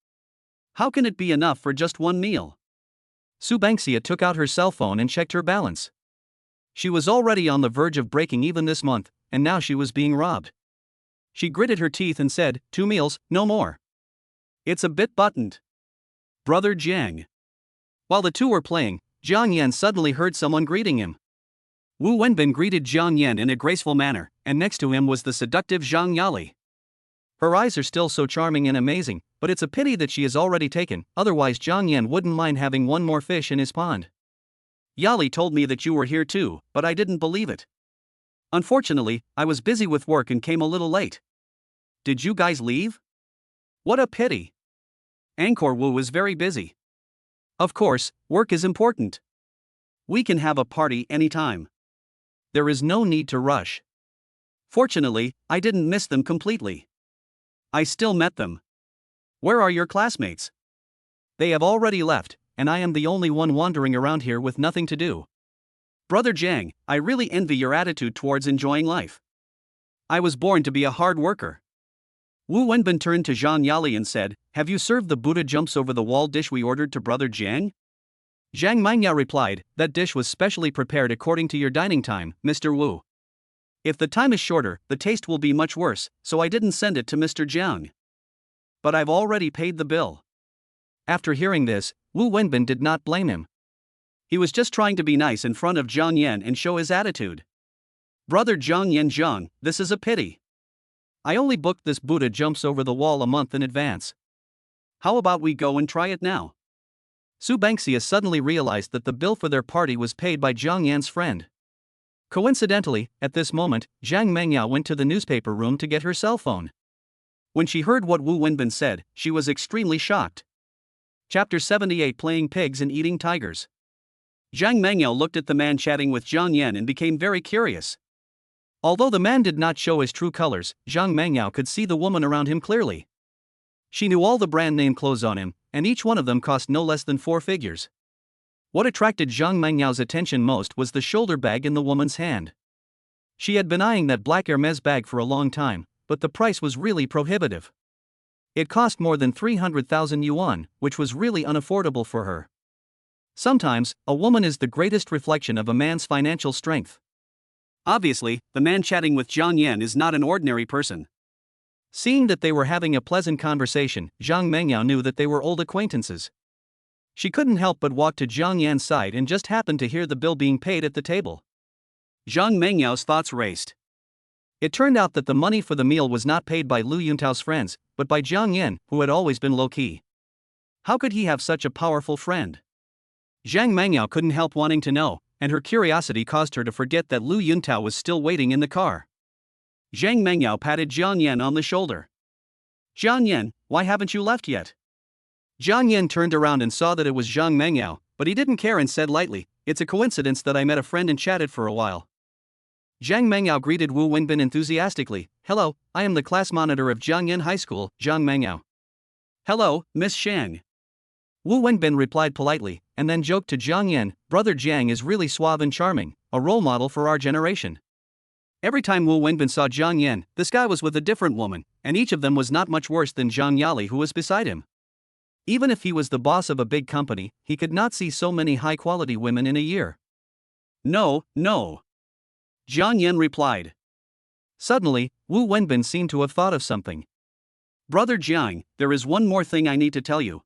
How can it be enough for just one meal? Su Bangxia took out her cell phone and checked her balance. She was already on the verge of breaking even this month, and now she was being robbed. She gritted her teeth and said, 2 meals, no more. It's a bit buttoned. Brother Jiang. While the two were playing, Jiang Yan suddenly heard someone greeting him. Wu Wenbin greeted Jiang Yan in a graceful manner, and next to him was the seductive Zhang Yali. Her eyes are still so charming and amazing, but it's a pity that she is already taken, otherwise Jiang Yan wouldn't mind having one more fish in his pond. Yali told me that you were here too, but I didn't believe it. Unfortunately, I was busy with work and came a little late. Did you guys leave? What a pity. Angkor Wu is very busy. Of course, work is important. We can have a party anytime. There is no need to rush. Fortunately, I didn't miss them completely. I still met them. Where are your classmates? They have already left, and I am the only one wandering around here with nothing to do. Brother Jiang, I really envy your attitude towards enjoying life. I was born to be a hard worker. Wu Wenbin turned to Zhang Yali and said, Have you served the Buddha jumps over the wall dish we ordered to Brother Jiang? Zhang Mengyao replied, That dish was specially prepared according to your dining time, Mr. Wu. If the time is shorter, the taste will be much worse, so I didn't send it to Mr. Jiang. But I've already paid the bill. After hearing this, Wu Wenbin did not blame him. He was just trying to be nice in front of Jiang Yan and show his attitude. Brother Jiang Yan Jiang, this is a pity. I only booked this Buddha jumps over the wall a month in advance. How about we go and try it now? Su Bangxia suddenly realized that the bill for their party was paid by Jiang Yan's friend. Coincidentally, at this moment, Zhang Mengyao went to the newspaper room to get her cell phone. When she heard what Wu Wenbin said, she was extremely shocked. Chapter 78 Playing Pigs and Eating Tigers. Zhang Mengyao looked at the man chatting with Jiang Yan and became very curious. Although the man did not show his true colors, Zhang Mengyao could see the woman around him clearly. She knew all the brand name clothes on him, and each one of them cost no less than 4 figures. What attracted Zhang Mengyao's attention most was the shoulder bag in the woman's hand. She had been eyeing that black Hermes bag for a long time, but the price was really prohibitive. It cost more than 300,000 yuan, which was really unaffordable for her. Sometimes, a woman is the greatest reflection of a man's financial strength. Obviously, the man chatting with Jiang Yan is not an ordinary person. Seeing that they were having a pleasant conversation, Zhang Mengyao knew that they were old acquaintances. She couldn't help but walk to Jiang Yan's side and just happened to hear the bill being paid at the table. Zhang Mengyao's thoughts raced. It turned out that the money for the meal was not paid by Lu Yuntao's friends, but by Jiang Yan, who had always been low-key. How could he have such a powerful friend? Zhang Mengyao couldn't help wanting to know, and her curiosity caused her to forget that Lu Yuntao was still waiting in the car. Zhang Mengyao patted Jiang Yan on the shoulder. Jiang Yan, why haven't you left yet? Jiang Yan turned around and saw that it was Zhang Mengyao, but he didn't care and said lightly, "It's a coincidence that I met a friend and chatted for a while." Zhang Mengyao greeted Wu Wenbin enthusiastically. "Hello, I am the class monitor of Jiangyan High School, Zhang Mengyao." "Hello, Miss Shang." Wu Wenbin replied politely, and then joked to Jiang Yan, "Brother Jiang is really suave and charming, a role model for our generation." Every time Wu Wenbin saw Jiang Yan, this guy was with a different woman, and each of them was not much worse than Zhang Yali who was beside him. Even if he was the boss of a big company, he could not see so many high-quality women in a year. "No, no," Jiang Yan replied. Suddenly, Wu Wenbin seemed to have thought of something. "Brother Jiang, there is one more thing I need to tell you.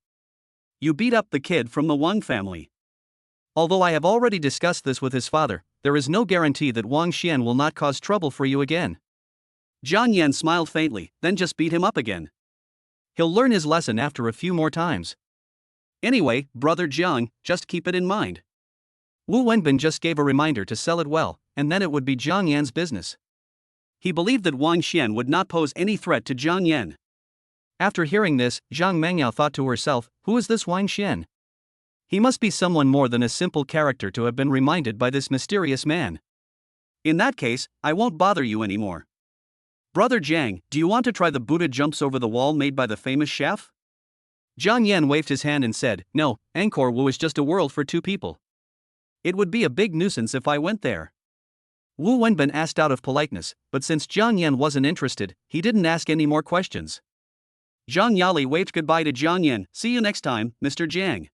You beat up the kid from the Wang family. Although I have already discussed this with his father, there is no guarantee that Wang Xian will not cause trouble for you again." Jiang Yan smiled faintly, "Then just beat him up again. He'll learn his lesson after a few more times. Anyway, Brother Jiang, just keep it in mind." Wu Wenbin just gave a reminder to sell it well, and then it would be Jiang Yan's business. He believed that Wang Xian would not pose any threat to Jiang Yan. After hearing this, Zhang Mengyao thought to herself, "Who is this Wang Xian? He must be someone more than a simple character to have been reminded by this mysterious man. In that case, I won't bother you anymore. Brother Jiang, do you want to try the Buddha jumps over the wall made by the famous chef?" Jiang Yan waved his hand and said, "No, Angkor Wu is just a world for two people. It would be a big nuisance if I went there." Wu Wenbin asked out of politeness, but since Jiang Yan wasn't interested, he didn't ask any more questions. Zhang Yali waved goodbye to Jiang Yan. "See you next time, Mr. Jiang."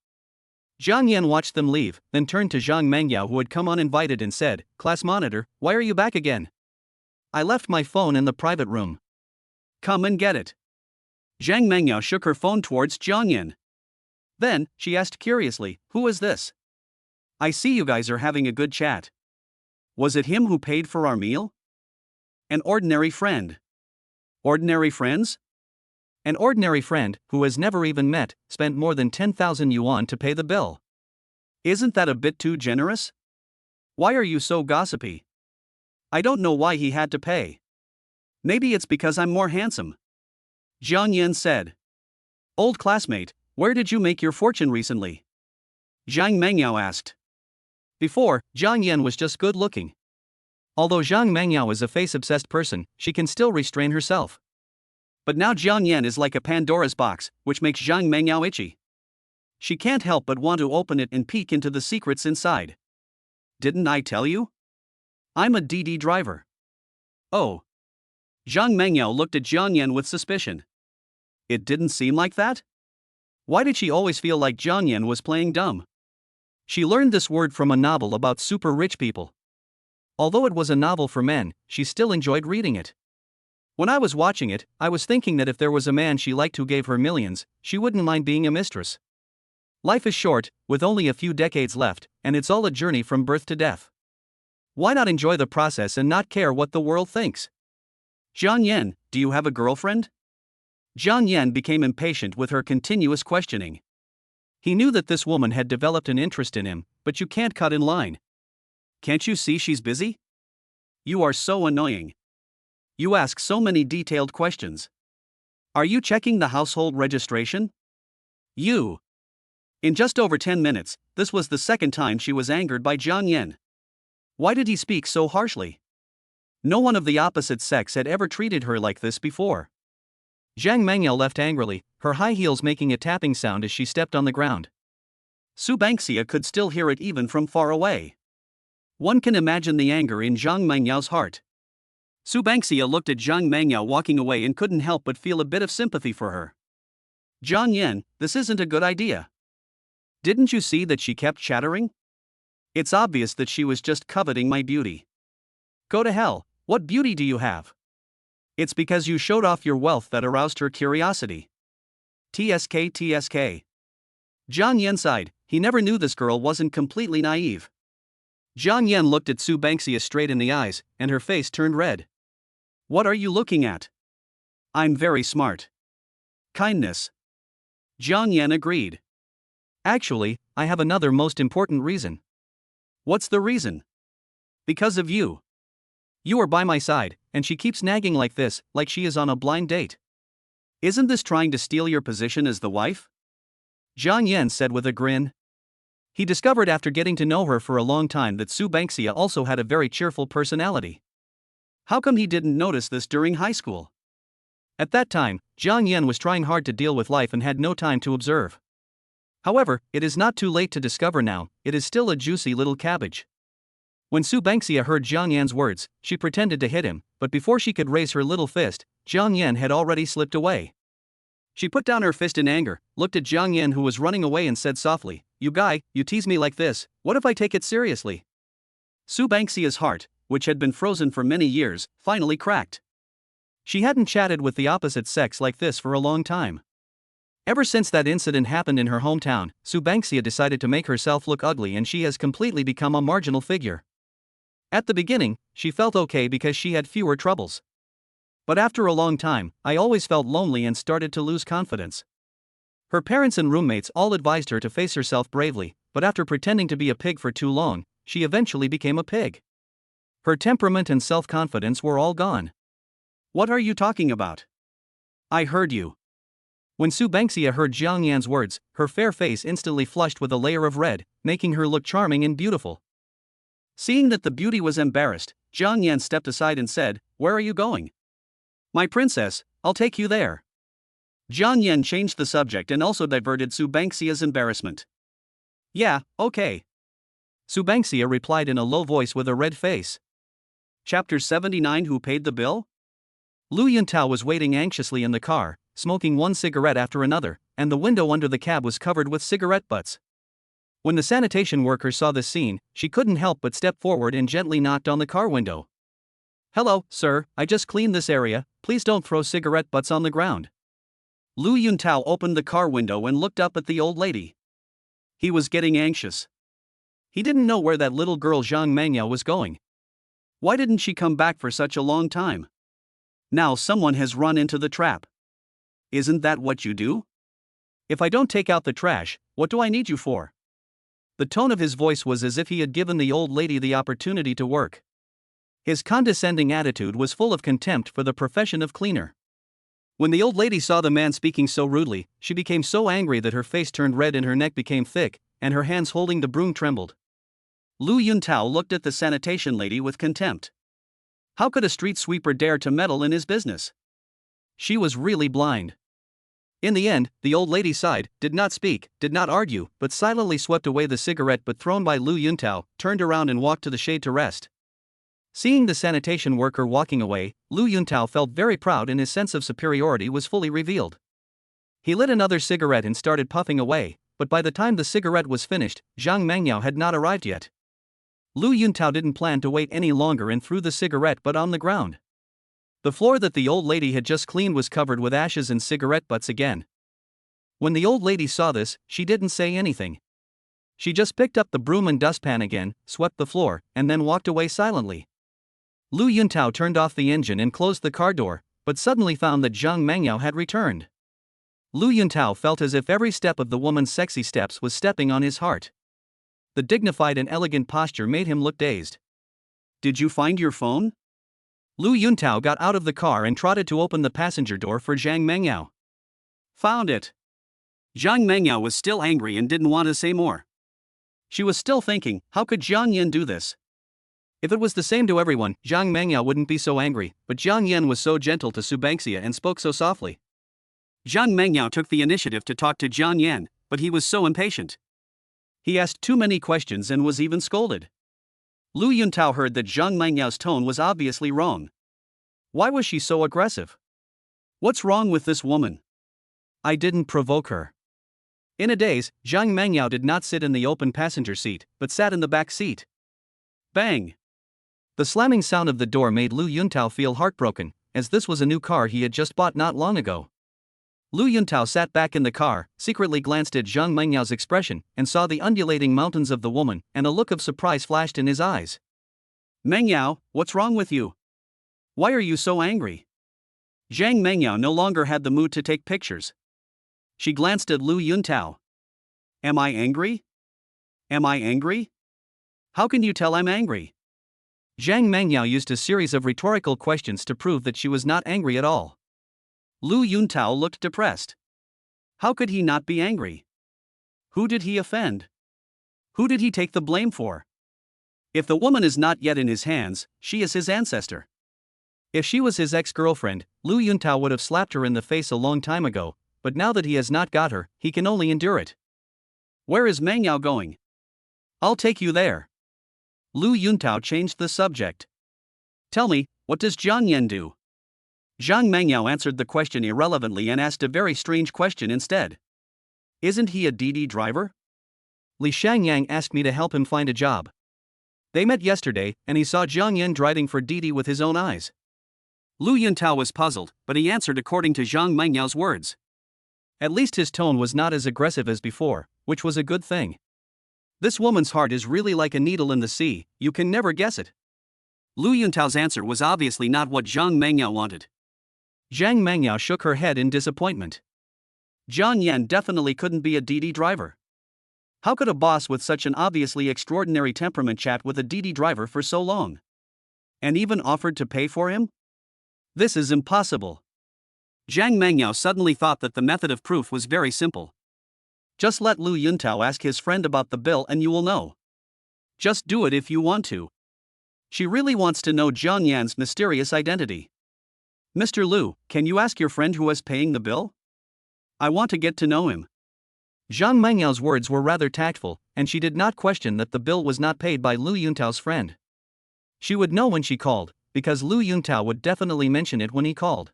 Jiang Yan watched them leave, then turned to Zhang Mengyao who had come uninvited and said, "Class monitor, why are you back again?" "I left my phone in the private room." "Come and get it." Zhang Mengyao shook her phone towards Jiang Yan. Then, she asked curiously, "Who is this? I see you guys are having a good chat. Was it him who paid for our meal?" "An ordinary friend." "Ordinary friends?" "An ordinary friend, who has never even met, spent more than 10,000 yuan to pay the bill. Isn't that a bit too generous? Why are you so gossipy?" "I don't know why he had to pay. Maybe it's because I'm more handsome," Jiang Yan said. "Old classmate, where did you make your fortune recently?" Zhang Mengyao asked. Before, Jiang Yan was just good looking. Although Zhang Mengyao is a face-obsessed person, she can still restrain herself. But now Jiang Yan is like a Pandora's box, which makes Zhang Mengyao itchy. She can't help but want to open it and peek into the secrets inside. "Didn't I tell you? I'm a DD driver." "Oh." Zhang Mengyao looked at Jiang Yan with suspicion. It didn't seem like that? Why did she always feel like Jiang Yan was playing dumb? She learned this word from a novel about super rich people. Although it was a novel for men, she still enjoyed reading it. When I was watching it, I was thinking that if there was a man she liked who gave her millions, she wouldn't mind being a mistress. Life is short, with only a few decades left, and it's all a journey from birth to death. Why not enjoy the process and not care what the world thinks? "Jiang Yan, do you have a girlfriend?" Jiang Yan became impatient with her continuous questioning. He knew that this woman had developed an interest in him, but you can't cut in line. "Can't you see she's busy? You are so annoying. You ask so many detailed questions. Are you checking the household registration? You." In just over 10 minutes, this was the second time she was angered by Jiang Yan. Why did he speak so harshly? No one of the opposite sex had ever treated her like this before. Zhang Mengyao left angrily, her high heels making a tapping sound as she stepped on the ground. Su Bangxia could still hear it even from far away. One can imagine the anger in Zhang Mengyao's heart. Su Bangxia looked at Zhang Mengyao walking away and couldn't help but feel a bit of sympathy for her. "Jiang Yan, this isn't a good idea. Didn't you see that she kept chattering? It's obvious that she was just coveting my beauty." "Go to hell, what beauty do you have? It's because you showed off your wealth that aroused her curiosity." TSK TSK. Jiang Yan sighed, he never knew this girl wasn't completely naive. Jiang Yan looked at Su Bangxia straight in the eyes, and her face turned red. "What are you looking at?" "I'm very smart." "Kindness." Jiang Yan agreed. "Actually, I have another most important reason." "What's the reason?" "Because of you. You are by my side, and she keeps nagging like this, like she is on a blind date." Isn't this trying to steal your position as the wife? Zhang Yan said with a grin. He discovered after getting to know her for a long time that Su Banksia also had a very cheerful personality. How come he didn't notice this during high school? At that time, Zhang Yan was trying hard to deal with life and had no time to observe. However, it is not too late to discover now, it is still a juicy little cabbage. When Su Banksia heard Zhang Yan's words, she pretended to hit him, but before she could raise her little fist, Zhang Yan had already slipped away. She put down her fist in anger, looked at Zhang Yan who was running away and said softly, "You guy, you tease me like this, what if I take it seriously?" Su Banksia's heart, which had been frozen for many years, finally cracked. She hadn't chatted with the opposite sex like this for a long time. Ever since that incident happened in her hometown, Su Banksia decided to make herself look ugly and she has completely become a marginal figure. At the beginning, she felt okay because she had fewer troubles. But after a long time, I always felt lonely and started to lose confidence. Her parents and roommates all advised her to face herself bravely, but after pretending to be a pig for too long, she eventually became a pig. Her temperament and self-confidence were all gone. What are you talking about? I heard you. When Su Banksia heard Zhang Yan's words, her fair face instantly flushed with a layer of red, making her look charming and beautiful. Seeing that the beauty was embarrassed, Zhang Yan stepped aside and said, "Where are you going?" "My princess, I'll take you there." Zhang Yan changed the subject and also diverted Su Banksia's embarrassment. "Yeah, okay." Su Banksia replied in a low voice with a red face. Chapter 79 Who Paid the Bill? Lu Yuntao was waiting anxiously in the car, smoking one cigarette after another, and the window under the cab was covered with cigarette butts. When the sanitation worker saw this scene, she couldn't help but step forward and gently knocked on the car window. "Hello, sir, I just cleaned this area, please don't throw cigarette butts on the ground." Lu Yuntao opened the car window and looked up at the old lady. He was getting anxious. He didn't know where that little girl Zhang Mangyao was going. Why didn't she come back for such a long time? Now someone has run into the trap. Isn't that what you do? If I don't take out the trash, what do I need you for? The tone of his voice was as if he had given the old lady the opportunity to work. His condescending attitude was full of contempt for the profession of cleaner. When the old lady saw the man speaking so rudely, she became so angry that her face turned red and her neck became thick, and her hands holding the broom trembled. Lu Yuntao looked at the sanitation lady with contempt. How could a street sweeper dare to meddle in his business? She was really blind. In the end, the old lady sighed, did not speak, did not argue, but silently swept away the cigarette butt thrown by Lu Yuntao, turned around and walked to the shade to rest. Seeing the sanitation worker walking away, Lu Yuntao felt very proud and his sense of superiority was fully revealed. He lit another cigarette and started puffing away, but by the time the cigarette was finished, Zhang Mangyao had not arrived yet. Lu Yuntao didn't plan to wait any longer and threw the cigarette butt on the ground. The floor that the old lady had just cleaned was covered with ashes and cigarette butts again. When the old lady saw this, she didn't say anything. She just picked up the broom and dustpan again, swept the floor, and then walked away silently. Lu Yuntao turned off the engine and closed the car door, but suddenly found that Zhang Mangyao had returned. Lu Yuntao felt as if every step of the woman's sexy steps was stepping on his heart. The dignified and elegant posture made him look dazed. "Did you find your phone?" Lu Yuntao got out of the car and trotted to open the passenger door for Zhang Mangyao. "Found it." Zhang Mangyao was still angry and didn't want to say more. She was still thinking, how could Zhang Yan do this? If it was the same to everyone, Zhang Mangyao wouldn't be so angry, but Zhang Yan was so gentle to Su Banksia and spoke so softly. Zhang Mangyao took the initiative to talk to Zhang Yan, but he was so impatient. He asked too many questions and was even scolded. Lu Yuntao heard that Zhang Mangyao's tone was obviously wrong. Why was she so aggressive? What's wrong with this woman? I didn't provoke her. In a daze, Zhang Mangyao did not sit in the open passenger seat, but sat in the back seat. Bang! The slamming sound of the door made Lu Yuntao feel heartbroken, as this was a new car he had just bought not long ago. Lu Yuntao sat back in the car, secretly glanced at Zhang Mengyao's expression, and saw the undulating mountains of the woman, and a look of surprise flashed in his eyes. "Mengyao, what's wrong with you? Why are you so angry?" Zhang Mengyao no longer had the mood to take pictures. She glanced at Lu Yuntao. "Am I angry? Am I angry? How can you tell I'm angry?" Zhang Mengyao used a series of rhetorical questions to prove that she was not angry at all. Lu Yuntao looked depressed. How could he not be angry? Who did he offend? Who did he take the blame for? If the woman is not yet in his hands, she is his ancestor. If she was his ex-girlfriend, Lu Yuntao would have slapped her in the face a long time ago, but now that he has not got her, he can only endure it. Where is Meng Yao going? I'll take you there. Lu Yuntao changed the subject. Tell me, what does Jiang Yan do? Zhang Mengyao answered the question irrelevantly and asked a very strange question instead. Isn't he a DD driver? Li Shangyang asked me to help him find a job. They met yesterday, and he saw Jiang Yan driving for DD with his own eyes. Lu Yuntao was puzzled, but he answered according to Zhang Mengyao's words. At least his tone was not as aggressive as before, which was a good thing. This woman's heart is really like a needle in the sea, you can never guess it. Lu Yuntao's answer was obviously not what Zhang Mengyao wanted. Zhang Mengyao shook her head in disappointment. Jiang Yan definitely couldn't be a DD driver. How could a boss with such an obviously extraordinary temperament chat with a DD driver for so long? And even offered to pay for him? This is impossible. Zhang Mengyao suddenly thought that the method of proof was very simple. Just let Lu Yuntao ask his friend about the bill and you will know. Just do it if you want to. She really wants to know Jiang Yan's mysterious identity. Mr. Lu, can you ask your friend who was paying the bill? I want to get to know him. Zhang Mengyao's words were rather tactful, and she did not question that the bill was not paid by Lu Yuntao's friend. She would know when she called, because Lu Yuntao would definitely mention it when he called.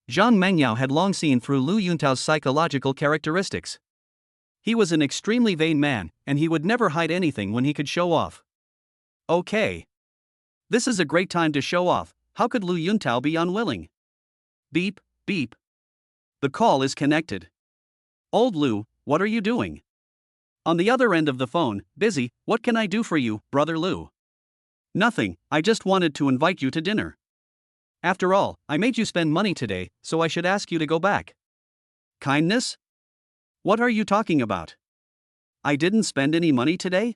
Zhang Mengyao had long seen through Lu Yuntao's psychological characteristics. He was an extremely vain man, and he would never hide anything when he could show off. Okay. This is a great time to show off. How could Lu Yuntao be unwilling? Beep, beep. The call is connected. Old Lu, what are you doing? On the other end of the phone, busy, what can I do for you, brother Lu? Nothing, I just wanted to invite you to dinner. After all, I made you spend money today, so I should ask you to go back. Kindness? What are you talking about? I didn't spend any money today?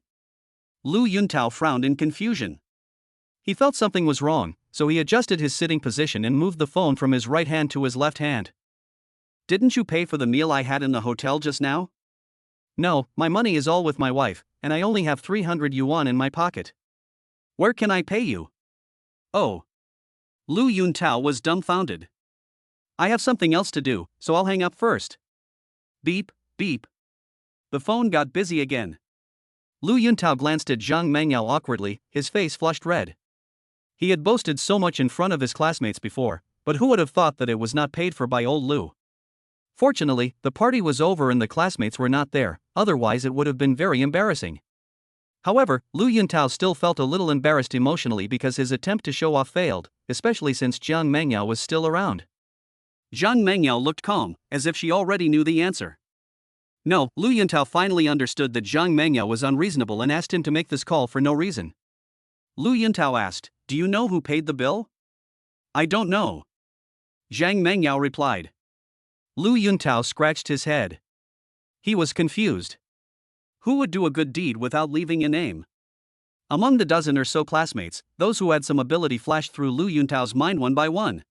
Lu Yuntao frowned in confusion. He felt something was wrong, so he adjusted his sitting position and moved the phone from his right hand to his left hand. Didn't you pay for the meal I had in the hotel just now? No, my money is all with my wife, and I only have 300 yuan in my pocket. Where can I pay you? Oh. Lu Yuntao was dumbfounded. I have something else to do, so I'll hang up first. Beep, beep. The phone got busy again. Lu Yuntao glanced at Zhang Mengyao awkwardly, his face flushed red. He had boasted so much in front of his classmates before, but who would have thought that it was not paid for by old Lu? Fortunately, the party was over and the classmates were not there, otherwise it would have been very embarrassing. However, Lu Yuntao still felt a little embarrassed emotionally because his attempt to show off failed, especially since Zhang Mengyao was still around. Zhang Mengyao looked calm, as if she already knew the answer. No, Lu Yuntao finally understood that Zhang Mengyao was unreasonable and asked him to make this call for no reason. Lu Yuntao asked, "Do you know who paid the bill?" "I don't know." Zhang Mengyao replied. Lu Yuntao scratched his head. He was confused. Who would do a good deed without leaving a name? Among the dozen or so classmates, those who had some ability flashed through Lu Yuntao's mind one by one.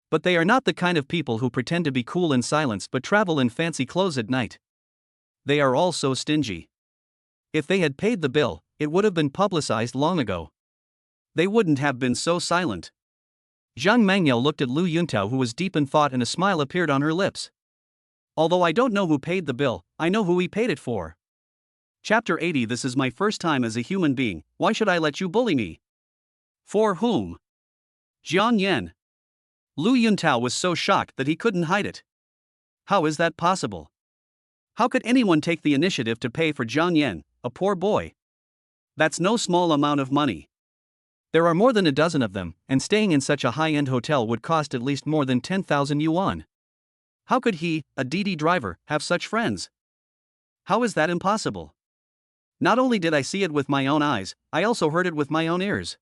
But they are not the kind of people who pretend to be cool in silence but travel in fancy clothes at night. They are all so stingy. If they had paid the bill, it would have been publicized long ago. They wouldn't have been so silent. Zhang Mengyao looked at Lu Yuntao, who was deep in thought, and a smile appeared on her lips. Although I don't know who paid the bill, I know who he paid it for. Chapter 80. This is my first time as a human being, why should I let you bully me? For whom? Jiang Yan. Lu Yuntao was so shocked that he couldn't hide it. How is that possible? How could anyone take the initiative to pay for Jiang Yan, a poor boy? That's no small amount of money. There are more than a dozen of them, and staying in such a high-end hotel would cost at least more than 10,000 yuan. How could he, a DD driver, have such friends? How is that impossible? Not only did I see it with my own eyes, I also heard it with my own ears.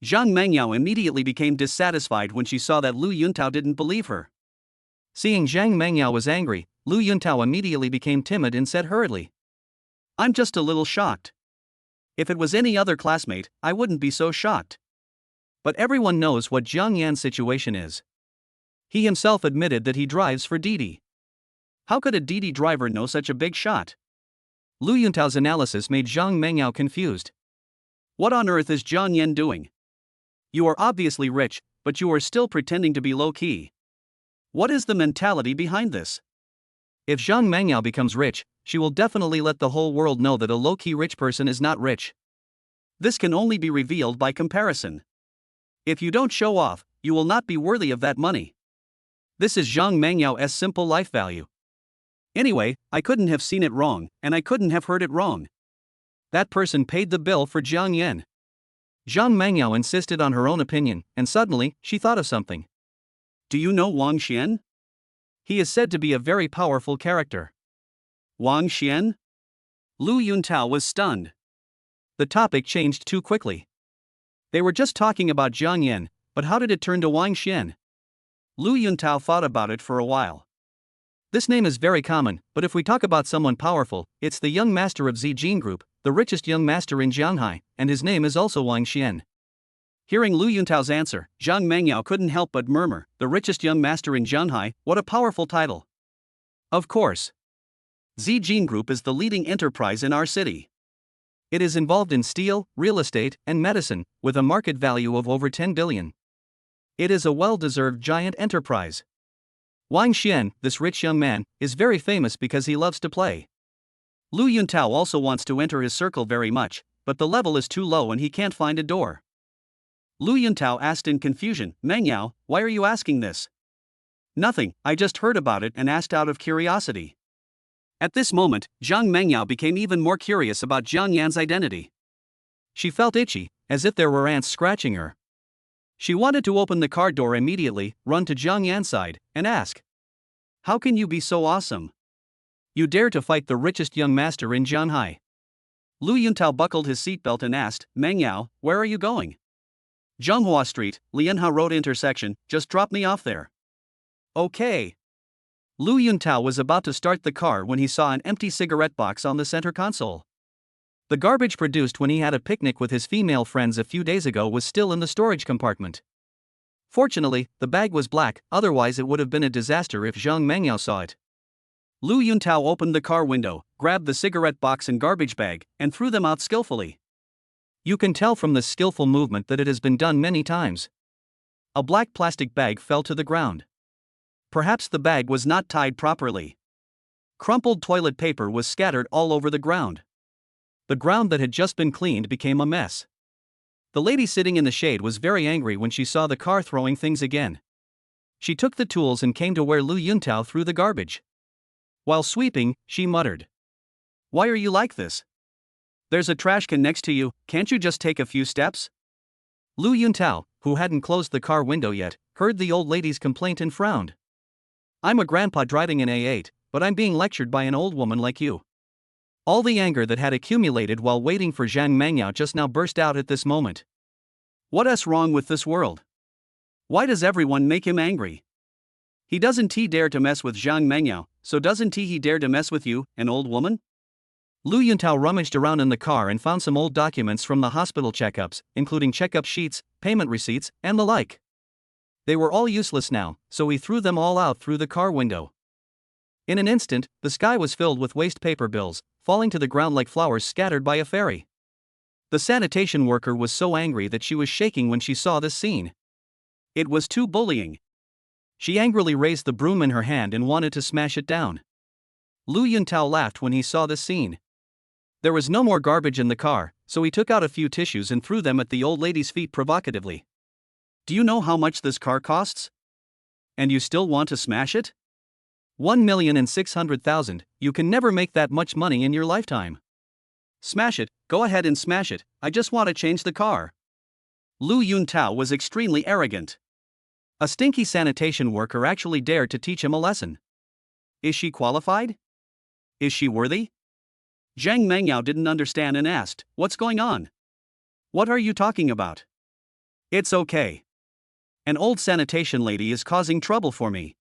Zhang Mengyao immediately became dissatisfied when she saw that Lu Yuntao didn't believe her. Seeing Zhang Mengyao was angry, Lu Yuntao immediately became timid and said hurriedly, "I'm just a little shocked. If it was any other classmate, I wouldn't be so shocked. But everyone knows what Jiang Yan's situation is. He himself admitted that he drives for Didi. How could a Didi driver know such a big shot? Lu Yuntao's analysis made Zhang Mengyao confused. What on earth is Jiang Yan doing? You are obviously rich, but you are still pretending to be low-key. What is the mentality behind this? If Zhang Mengyao becomes rich, she will definitely let the whole world know that a low-key rich person is not rich. This can only be revealed by comparison. If you don't show off, you will not be worthy of that money. This is Zhang Mengyao's simple life value. Anyway, I couldn't have seen it wrong, and I couldn't have heard it wrong. That person paid the bill for Jiang Yan. Zhang Mengyao insisted on her own opinion, and suddenly, she thought of something. Do you know Wang Xian? He is said to be a very powerful character. Wang Xian? Lu Yuntao was stunned. The topic changed too quickly. They were just talking about Jiang Yan, but how did it turn to Wang Xian? Lu Yuntao thought about it for a while. This name is very common, but if we talk about someone powerful, it's the young master of Zijin Group, the richest young master in Jianghai, and his name is also Wang Xian. Hearing Lu Yuntao's answer, Zhang Mengyao couldn't help but murmur, the richest young master in Jianghai, what a powerful title. Of course. Zijin Group is the leading enterprise in our city. It is involved in steel, real estate, and medicine, with a market value of over 10 billion. It is a well-deserved giant enterprise. Wang Xian, this rich young man, is very famous because he loves to play. Lu Yuntao also wants to enter his circle very much, but the level is too low and he can't find a door. Lu Yuntao asked in confusion, Mengyao, why are you asking this? Nothing, I just heard about it and asked out of curiosity. At this moment, Zhang Mengyao became even more curious about Jiang Yan's identity. She felt itchy, as if there were ants scratching her. She wanted to open the car door immediately, run to Jiang Yan's side, and ask, how can you be so awesome? You dare to fight the richest young master in Jianhai. Lu Yuntao buckled his seatbelt and asked, Mengyao, where are you going? Zhonghua Street, Lianhua Road intersection, just drop me off there. Okay. Lu Yuntao was about to start the car when he saw an empty cigarette box on the center console. The garbage produced when he had a picnic with his female friends a few days ago was still in the storage compartment. Fortunately, the bag was black, otherwise it would have been a disaster if Zhang Mengyao saw it. Lu Yuntao opened the car window, grabbed the cigarette box and garbage bag, and threw them out skillfully. You can tell from this skillful movement that it has been done many times. A black plastic bag fell to the ground. Perhaps the bag was not tied properly. Crumpled toilet paper was scattered all over the ground. The ground that had just been cleaned became a mess. The lady sitting in the shade was very angry when she saw the car throwing things again. She took the tools and came to where Lu Yuntao threw the garbage. While sweeping, she muttered, why are you like this? There's a trash can next to you, can't you just take a few steps? Lu Yuntao, who hadn't closed the car window yet, heard the old lady's complaint and frowned. I'm a grandpa driving an A8, but I'm being lectured by an old woman like you. All the anger that had accumulated while waiting for Zhang Mengyao just now burst out at this moment. What's wrong with this world? Why does everyone make him angry? He doesn't dare to mess with Zhang Mengyao, so doesn't he dare to mess with you, an old woman? Lu Yuntao rummaged around in the car and found some old documents from the hospital checkups, including checkup sheets, payment receipts, and the like. They were all useless now, so he threw them all out through the car window. In an instant, the sky was filled with waste paper bills, falling to the ground like flowers scattered by a ferry. The sanitation worker was so angry that she was shaking when she saw this scene. It was too bullying. She angrily raised the broom in her hand and wanted to smash it down. Lu Yuntao laughed when he saw this scene. There was no more garbage in the car, so he took out a few tissues and threw them at the old lady's feet provocatively. Do you know how much this car costs? And you still want to smash it? 1,600,000, you can never make that much money in your lifetime. Smash it, go ahead and smash it, I just want to change the car. Lu Yuntao was extremely arrogant. A stinky sanitation worker actually dared to teach him a lesson. Is she qualified? Is she worthy? Zhang Mengyao didn't understand and asked, what's going on? What are you talking about? It's okay. An old sanitation lady is causing trouble for me.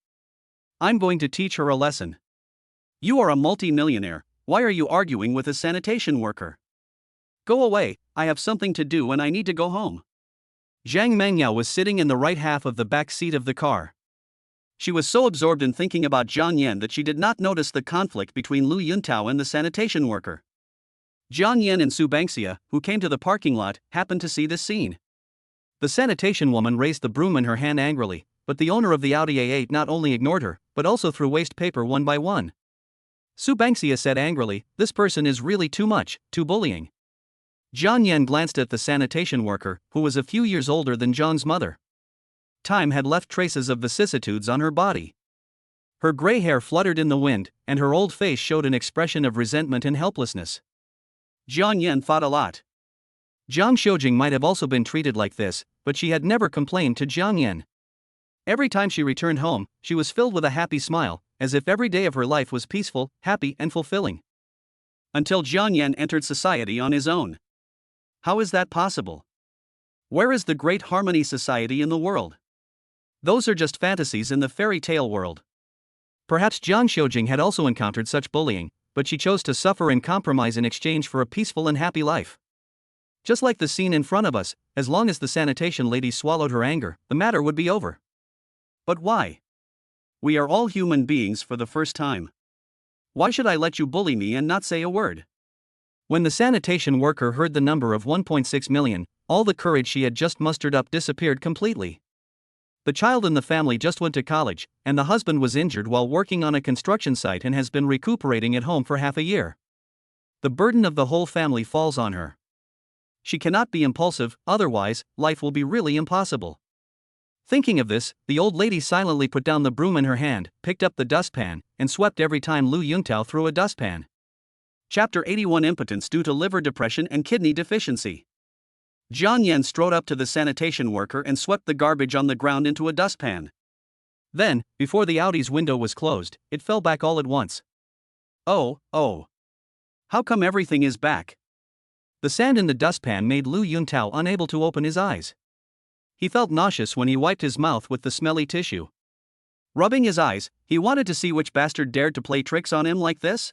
I'm going to teach her a lesson. You are a multi-millionaire, why are you arguing with a sanitation worker? Go away, I have something to do and I need to go home. Zhang Mengyao was sitting in the right half of the back seat of the car. She was so absorbed in thinking about Jiang Yan that she did not notice the conflict between Lu Yuntao and the sanitation worker. Jiang Yan and Su Bangxia, who came to the parking lot, happened to see this scene. The sanitation woman raised the broom in her hand angrily, but the owner of the Audi A8 not only ignored her, but also threw waste paper one by one. Su Bangxia said angrily, "This person is really too much, too bullying." Jiang Yan glanced at the sanitation worker, who was a few years older than Zhang's mother. Time had left traces of vicissitudes on her body. Her gray hair fluttered in the wind, and her old face showed an expression of resentment and helplessness. Jiang Yan thought a lot. Zhang Shoujing might have also been treated like this, but she had never complained to Jiang Yan. Every time she returned home, she was filled with a happy smile, as if every day of her life was peaceful, happy, and fulfilling. Until Jiang Yan entered society on his own. How is that possible? Where is the great harmony society in the world? Those are just fantasies in the fairy tale world. Perhaps Zhang Shoujing had also encountered such bullying, but she chose to suffer and compromise in exchange for a peaceful and happy life. Just like the scene in front of us, as long as the sanitation lady swallowed her anger, the matter would be over. But why? We are all human beings for the first time. Why should I let you bully me and not say a word? When the sanitation worker heard the number of 1.6 million, all the courage she had just mustered up disappeared completely. The child in the family just went to college, and the husband was injured while working on a construction site and has been recuperating at home for half a year. The burden of the whole family falls on her. She cannot be impulsive, otherwise, life will be really impossible. Thinking of this, the old lady silently put down the broom in her hand, picked up the dustpan, and swept every time Lu Yuntao threw a dustpan. Chapter 81: Impotence due to liver depression and kidney deficiency. Jiang Yan strode up to the sanitation worker and swept the garbage on the ground into a dustpan. Then, before the Audi's window was closed, it fell back all at once. Oh. How come everything is back? The sand in the dustpan made Lu Yuntao unable to open his eyes. He felt nauseous when he wiped his mouth with the smelly tissue. Rubbing his eyes, he wanted to see which bastard dared to play tricks on him like this.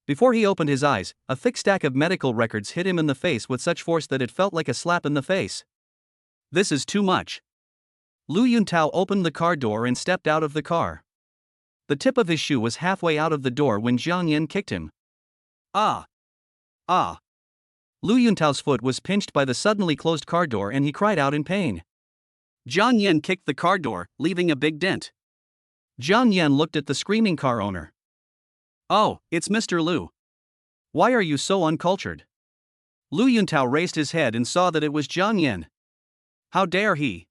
Before he opened his eyes, a thick stack of medical records hit him in the face with such force that it felt like a slap in the face. This is too much. Lu Yuntao opened the car door and stepped out of the car. The tip of his shoe was halfway out of the door when Jiang Yan kicked him. Ah! Lu Yuntao's foot was pinched by the suddenly closed car door and he cried out in pain. Jiang Yan kicked the car door, leaving a big dent. Jiang Yan looked at the screaming car owner. Oh, it's Mr. Lu. Why are you so uncultured? Lu Yuntao raised his head and saw that it was Jiang Yan. How dare he?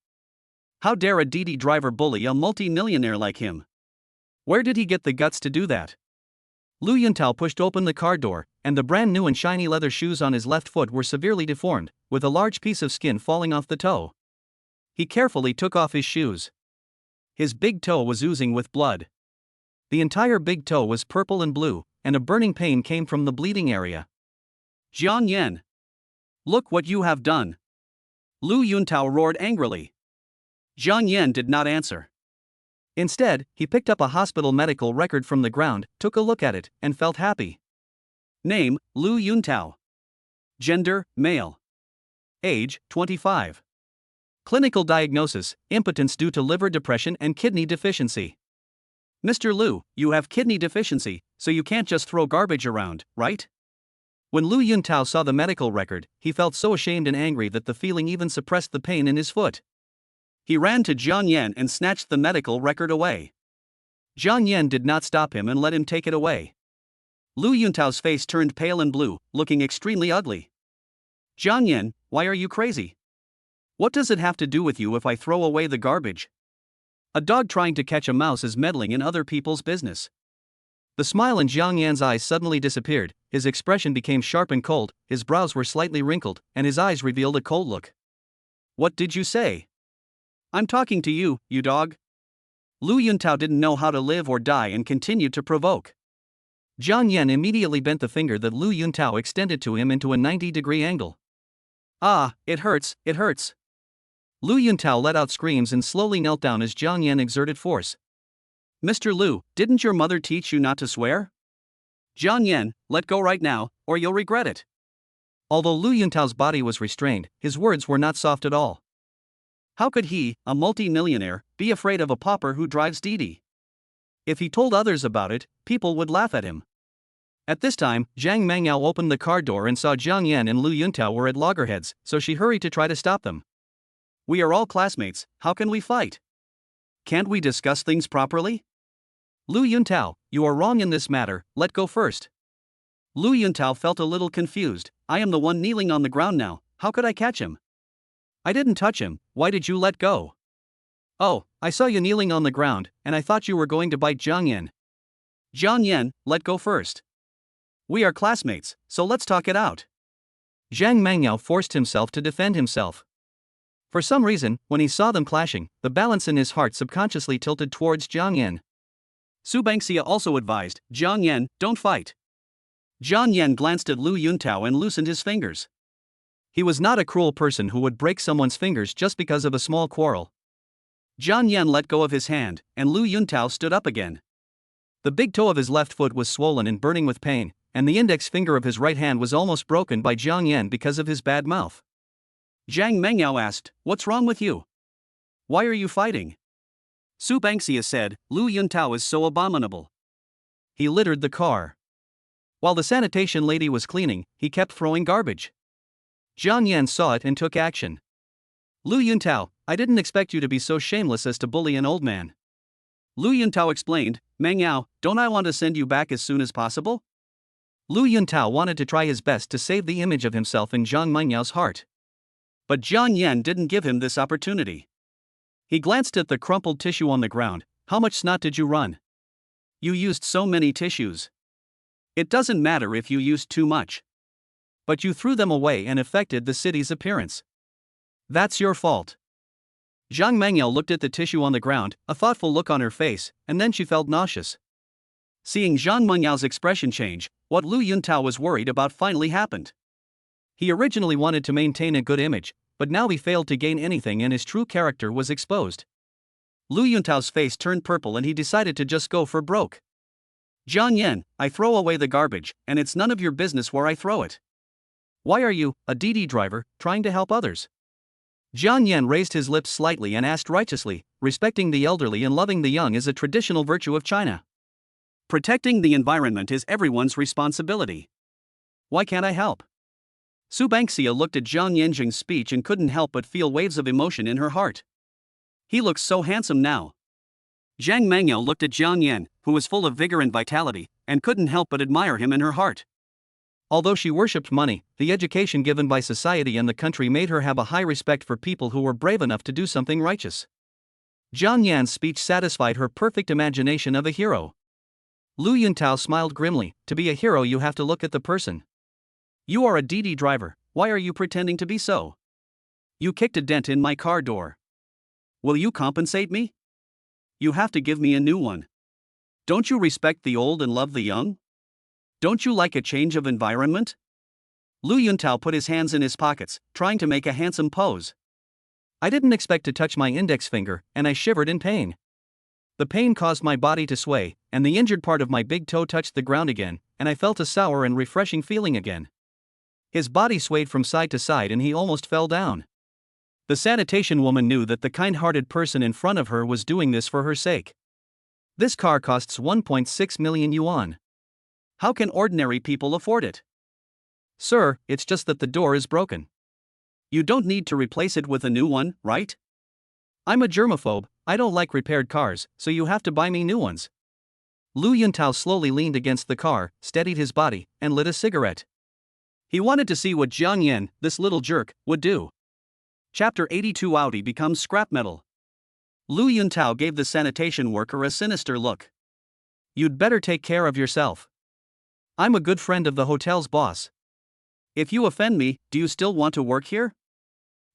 How dare a Didi driver bully a multi-millionaire like him? Where did he get the guts to do that? Lu Yuntao pushed open the car door, and the brand new and shiny leather shoes on his left foot were severely deformed, with a large piece of skin falling off the toe. He carefully took off his shoes. His big toe was oozing with blood. The entire big toe was purple and blue, and a burning pain came from the bleeding area. Jiang Yan! Look what you have done! Lu Yuntao roared angrily. Jiang Yan did not answer. Instead, he picked up a hospital medical record from the ground, took a look at it, and felt happy. Name, Lu Yuntao. Gender, male. Age, 25. Clinical diagnosis, impotence due to liver depression and kidney deficiency. Mr. Lu, you have kidney deficiency, so you can't just throw garbage around, right? When Lu Yuntao saw the medical record, he felt so ashamed and angry that the feeling even suppressed the pain in his foot. He ran to Jiang Yan and snatched the medical record away. Jiang Yan did not stop him and let him take it away. Lu Yuntao's face turned pale and blue, looking extremely ugly. Jiang Yan, why are you crazy? What does it have to do with you if I throw away the garbage? A dog trying to catch a mouse is meddling in other people's business. The smile in Jiang Yan's eyes suddenly disappeared, his expression became sharp and cold, his brows were slightly wrinkled, and his eyes revealed a cold look. What did you say? I'm talking to you, you dog. Lu Yuntao didn't know how to live or die and continued to provoke. Jiang Yan immediately bent the finger that Lu Yuntao extended to him into a 90-degree angle. Ah, it hurts, it hurts. Lu Yuntao let out screams and slowly knelt down as Jiang Yan exerted force. Mr. Lu, didn't your mother teach you not to swear? Jiang Yan, let go right now, or you'll regret it. Although Lu Yuntao's body was restrained, his words were not soft at all. How could he, a multi-millionaire, be afraid of a pauper who drives Didi? If he told others about it, people would laugh at him. At this time, Zhang Mangyao opened the car door and saw Jiang Yan and Lu Yuntao were at loggerheads, so she hurried to try to stop them. We are all classmates, how can we fight? Can't we discuss things properly? Lu Yuntao, you are wrong in this matter, let go first. Lu Yuntao felt a little confused. I am the one kneeling on the ground now, how could I catch him? I didn't touch him, why did you let go? Oh, I saw you kneeling on the ground, and I thought you were going to bite Jiang Yan. Jiang Yan, let go first. We are classmates, so let's talk it out. Zhang Mangyao forced himself to defend himself. For some reason, when he saw them clashing, the balance in his heart subconsciously tilted towards Jiang Yan. Su Bangxia also advised, Jiang Yan, don't fight. Jiang Yan glanced at Lu Yuntao and loosened his fingers. He was not a cruel person who would break someone's fingers just because of a small quarrel. Jiang Yan let go of his hand, and Lu Yuntao stood up again. The big toe of his left foot was swollen and burning with pain, and the index finger of his right hand was almost broken by Jiang Yan because of his bad mouth. Zhang Mangyao asked, what's wrong with you? Why are you fighting? Su Bangxia said, Lu Yuntao is so abominable. He littered the car. While the sanitation lady was cleaning, he kept throwing garbage. Jiang Yan saw it and took action. Lu Yuntao, I didn't expect you to be so shameless as to bully an old man. Lu Yuntao explained, Mangyao, don't I want to send you back as soon as possible? Lu Yuntao wanted to try his best to save the image of himself in Zhang Mengyao's heart. But Jiang Yan didn't give him this opportunity. He glanced at the crumpled tissue on the ground. How much snot did you run? You used so many tissues. It doesn't matter if you used too much. But you threw them away and affected the city's appearance. That's your fault. Zhang Mangyao looked at the tissue on the ground, a thoughtful look on her face, and then she felt nauseous. Seeing Zhang Mengyao's expression change, what Lu Yuntao was worried about finally happened. He originally wanted to maintain a good image, but now he failed to gain anything and his true character was exposed. Lu Yuntao's face turned purple and he decided to just go for broke. Jiang Yan, I throw away the garbage, and it's none of your business where I throw it. Why are you, a Didi driver, trying to help others? Jiang Yan raised his lips slightly and asked righteously, respecting the elderly and loving the young is a traditional virtue of China. Protecting the environment is everyone's responsibility. Why can't I help? Su Bangxia looked at Zhang Yanjing's speech and couldn't help but feel waves of emotion in her heart. He looks so handsome now. Zhang Mangyao looked at Jiang Yan, who was full of vigor and vitality, and couldn't help but admire him in her heart. Although she worshipped money, the education given by society and the country made her have a high respect for people who were brave enough to do something righteous. Jiang Yan's speech satisfied her perfect imagination of a hero. Lu Yuntao smiled grimly, to be a hero you have to look at the person. You are a Didi driver, why are you pretending to be so? You kicked a dent in my car door. Will you compensate me? You have to give me a new one. Don't you respect the old and love the young? Don't you like a change of environment? Lu Yuntao put his hands in his pockets, trying to make a handsome pose. I didn't expect to touch my index finger, and I shivered in pain. The pain caused my body to sway, and the injured part of my big toe touched the ground again, and I felt a sour and refreshing feeling again. His body swayed from side to side and he almost fell down. The sanitation woman knew that the kind-hearted person in front of her was doing this for her sake. This car costs 1.6 million yuan. How can ordinary people afford it? Sir, it's just that the door is broken. You don't need to replace it with a new one, right? I'm a germaphobe, I don't like repaired cars, so you have to buy me new ones. Lu Yuntao slowly leaned against the car, steadied his body, and lit a cigarette. He wanted to see what Jiang Yan, this little jerk, would do. Chapter 82 Audi becomes scrap metal. Lu Yuntao gave the sanitation worker a sinister look. You'd better take care of yourself. I'm a good friend of the hotel's boss. If you offend me, do you still want to work here?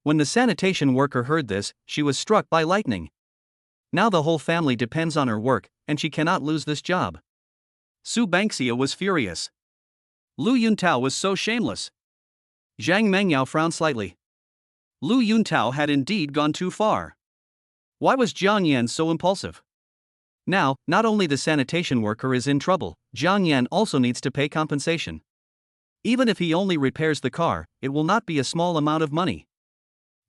When the sanitation worker heard this, she was struck by lightning. Now the whole family depends on her work, and she cannot lose this job. Su Bangxia was furious. Lu Yuntao was so shameless. Zhang Mangyao frowned slightly. Lu Yuntao had indeed gone too far. Why was Jiang Yan so impulsive? Now, not only the sanitation worker is in trouble, Jiang Yan also needs to pay compensation. Even if he only repairs the car, it will not be a small amount of money.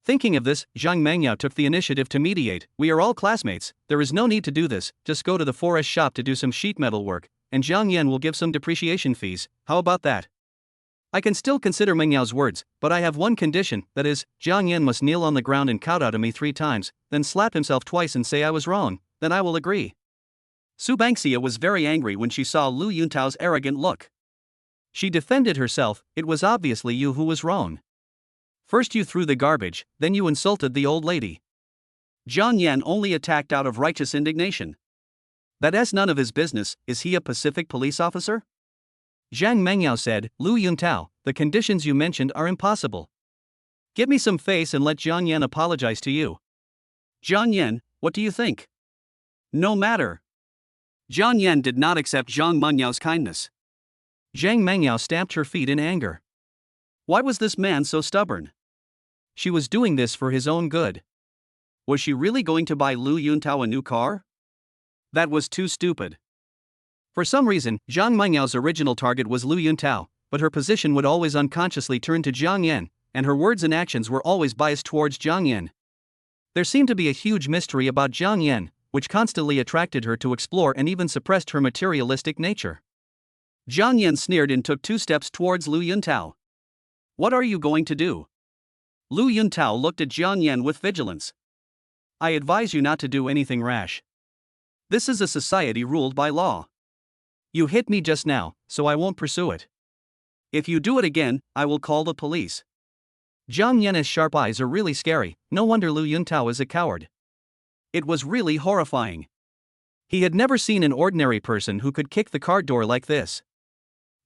Thinking of this, Zhang Mengyao took the initiative to mediate. We are all classmates, there is no need to do this, just go to the forest shop to do some sheet metal work, and Zhang Yan will give some depreciation fees. How about that? I can still consider Mengyao's words, but I have one condition, that is, Zhang Yan must kneel on the ground and kowtow to me 3 times, then slap himself twice and say I was wrong, then I will agree. Su Bangxia was very angry when she saw Lu Yuntao's arrogant look. She defended herself, it was obviously you who was wrong. First you threw the garbage, then you insulted the old lady. Zhang Yan only attacked out of righteous indignation. That's none of his business, is he a Pacific police officer? Zhang Mengyao said, Lu Yuntao, the conditions you mentioned are impossible. Give me some face and let Zhang Yan apologize to you. Zhang Yan, what do you think? No matter. Zhang Yan did not accept Zhang Menyao's kindness. Zhang Mengyao stamped her feet in anger. Why was this man so stubborn? She was doing this for his own good. Was she really going to buy Lu Yuntao a new car? That was too stupid. For some reason, Zhang Menyao's original target was Lu Yuntao, but her position would always unconsciously turn to Zhang Yan, and her words and actions were always biased towards Zhang Yan. There seemed to be a huge mystery about Zhang Yan, which constantly attracted her to explore and even suppressed her materialistic nature. Zhang Yan sneered and took 2 steps towards Lu Yuntao. What are you going to do? Lu Yuntao looked at Zhang Yan with vigilance. I advise you not to do anything rash. This is a society ruled by law. You hit me just now, so I won't pursue it. If you do it again, I will call the police. Zhang Yan's sharp eyes are really scary, no wonder Lu Yuntao is a coward. It was really horrifying. He had never seen an ordinary person who could kick the car door like this.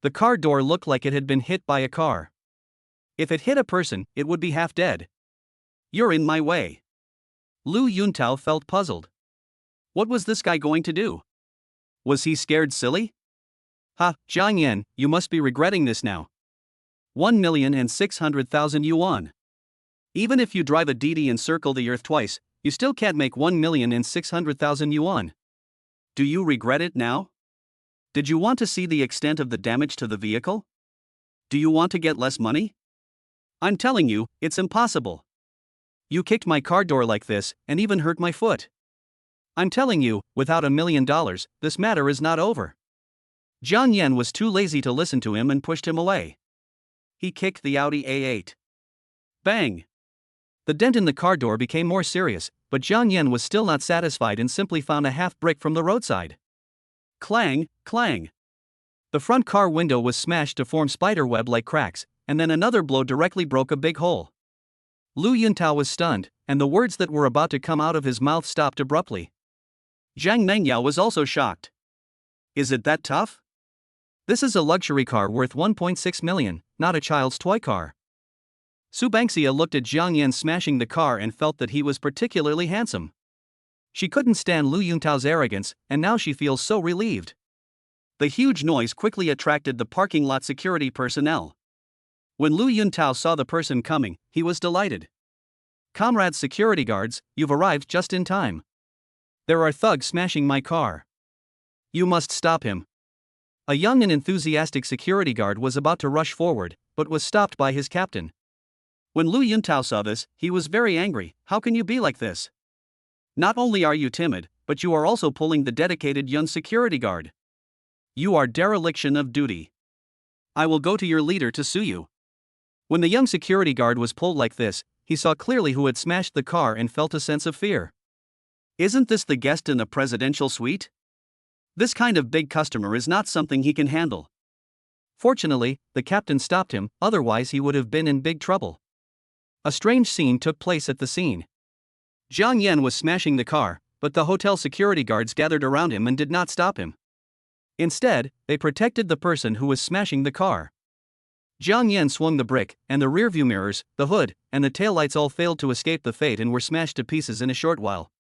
The car door looked like it had been hit by a car. If it hit a person, it would be half dead. You're in my way. Lu Yuntao felt puzzled. What was this guy going to do? Was he scared silly? Ha, Zhang Yan, you must be regretting this now. 1,600,000 yuan. Even if you drive a DD and circle the earth twice, you still can't make 1,600,000 yuan. Do you regret it now? Did you want to see the extent of the damage to the vehicle? Do you want to get less money? I'm telling you, it's impossible. You kicked my car door like this, and even hurt my foot. I'm telling you, without $1 million, this matter is not over. Zhang Yan was too lazy to listen to him and pushed him away. He kicked the Audi A8. Bang! The dent in the car door became more serious, but Zhang Yan was still not satisfied and simply found a half brick from the roadside. Clang, clang. The front car window was smashed to form spiderweb-like cracks, and then another blow directly broke a big hole. Lu Yuntao was stunned, and the words that were about to come out of his mouth stopped abruptly. Zhang Mengyao was also shocked. Is it that tough? This is a luxury car worth 1.6 million, not a child's toy car. Su Bangxia looked at Zhang Yan smashing the car and felt that he was particularly handsome. She couldn't stand Lu Yuntao's arrogance, and now she feels so relieved. The huge noise quickly attracted the parking lot security personnel. When Lu Yuntao saw the person coming, he was delighted. Comrades security guards, you've arrived just in time. There are thugs smashing my car. You must stop him. A young and enthusiastic security guard was about to rush forward, but was stopped by his captain. When Lu Yuntao saw this, he was very angry. How can you be like this? Not only are you timid, but you are also pulling the dedicated young security guard. You are dereliction of duty. I will go to your leader to sue you. When the young security guard was pulled like this, he saw clearly who had smashed the car and felt a sense of fear. Isn't this the guest in the presidential suite? This kind of big customer is not something he can handle. Fortunately, the captain stopped him, otherwise he would have been in big trouble. A strange scene took place at the scene. Zhang Yan was smashing the car, but the hotel security guards gathered around him and did not stop him. Instead, they protected the person who was smashing the car. Zhang Yan swung the brick, and the rearview mirrors, the hood, and the taillights all failed to escape the fate and were smashed to pieces in a short while.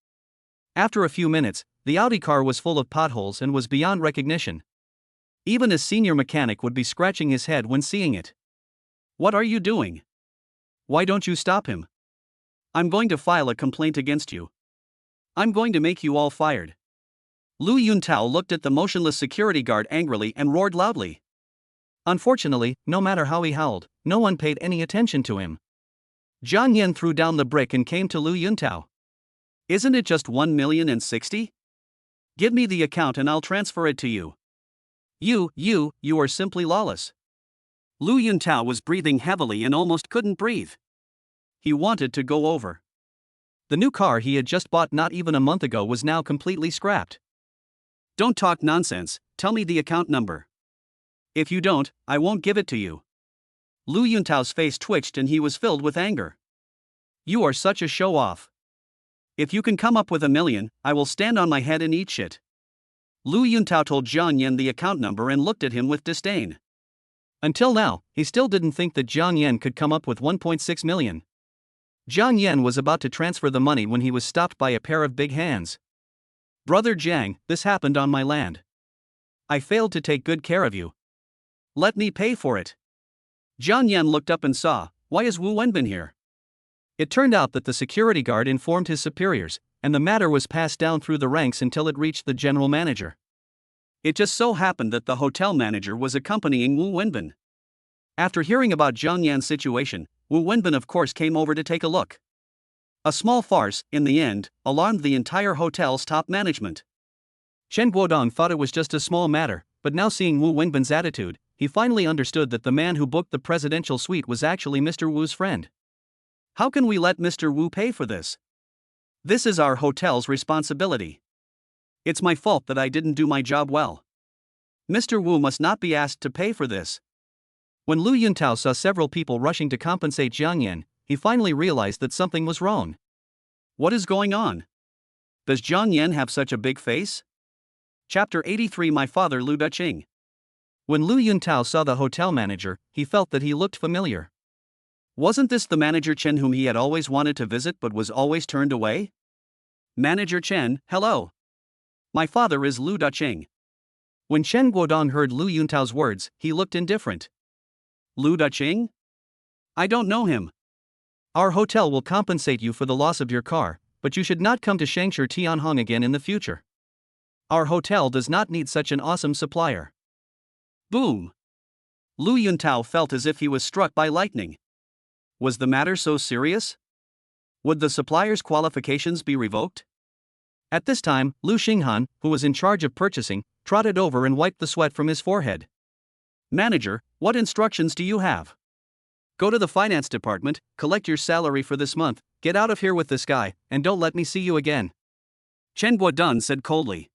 After a few minutes, the Audi car was full of potholes and was beyond recognition. Even a senior mechanic would be scratching his head when seeing it. What are you doing? Why don't you stop him? I'm going to file a complaint against you. I'm going to make you all fired. Lu Yuntao looked at the motionless security guard angrily and roared loudly. Unfortunately, no matter how he howled, no one paid any attention to him. Jiang Yan threw down the brick and came to Lu Yuntao. Isn't it just 1,060,000? Give me the account and I'll transfer it to you. You are simply lawless. Lu Yuntao was breathing heavily and almost couldn't breathe. He wanted to go over. The new car he had just bought not even a month ago was now completely scrapped. Don't talk nonsense, tell me the account number. If you don't, I won't give it to you. Lu Yuntao's face twitched and he was filled with anger. You are such a show-off. If you can come up with 1 million, I will stand on my head and eat shit. Lu Yuntao told Jiang Yan the account number and looked at him with disdain. Until now, he still didn't think that Jiang Yan could come up with 1.6 million. Jiang Yan was about to transfer the money when he was stopped by a pair of big hands. Brother Jiang, this happened on my land. I failed to take good care of you. Let me pay for it. Jiang Yan looked up and saw, why is Wu Wenbin here? It turned out that the security guard informed his superiors, and the matter was passed down through the ranks until it reached the general manager. It just so happened that the hotel manager was accompanying Wu Wenbin. After hearing about Jiang Yan's situation, Wu Wenbin of course came over to take a look. A small farce, in the end, alarmed the entire hotel's top management. Chen Guodong thought it was just a small matter, but now seeing Wu Wenbin's attitude, he finally understood that the man who booked the presidential suite was actually Mr. Wu's friend. How can we let Mr. Wu pay for this? This is our hotel's responsibility. It's my fault that I didn't do my job well. Mr. Wu must not be asked to pay for this. When Lu Yuntao saw several people rushing to compensate Jiang Yan, he finally realized that something was wrong. What is going on? Does Jiang Yan have such a big face? Chapter 83 My father Lu Duqing. When Lu Yuntao saw the hotel manager, he felt that he looked familiar. Wasn't this the manager Chen whom he had always wanted to visit but was always turned away? Manager Chen, hello. My father is Lu Duqing. When Chen Guodong heard Lu Yuntao's words, he looked indifferent. Lu Duqing? I don't know him. Our hotel will compensate you for the loss of your car, but you should not come to Shangshi Tianhong again in the future. Our hotel does not need such an awesome supplier. Boom! Lu Yuntao felt as if he was struck by lightning. Was the matter so serious? Would the supplier's qualifications be revoked? At this time, Lu Xinghan, who was in charge of purchasing, trotted over and wiped the sweat from his forehead. Manager, what instructions do you have? Go to the finance department, collect your salary for this month, get out of here with this guy, and don't let me see you again. Chen Guodong said coldly.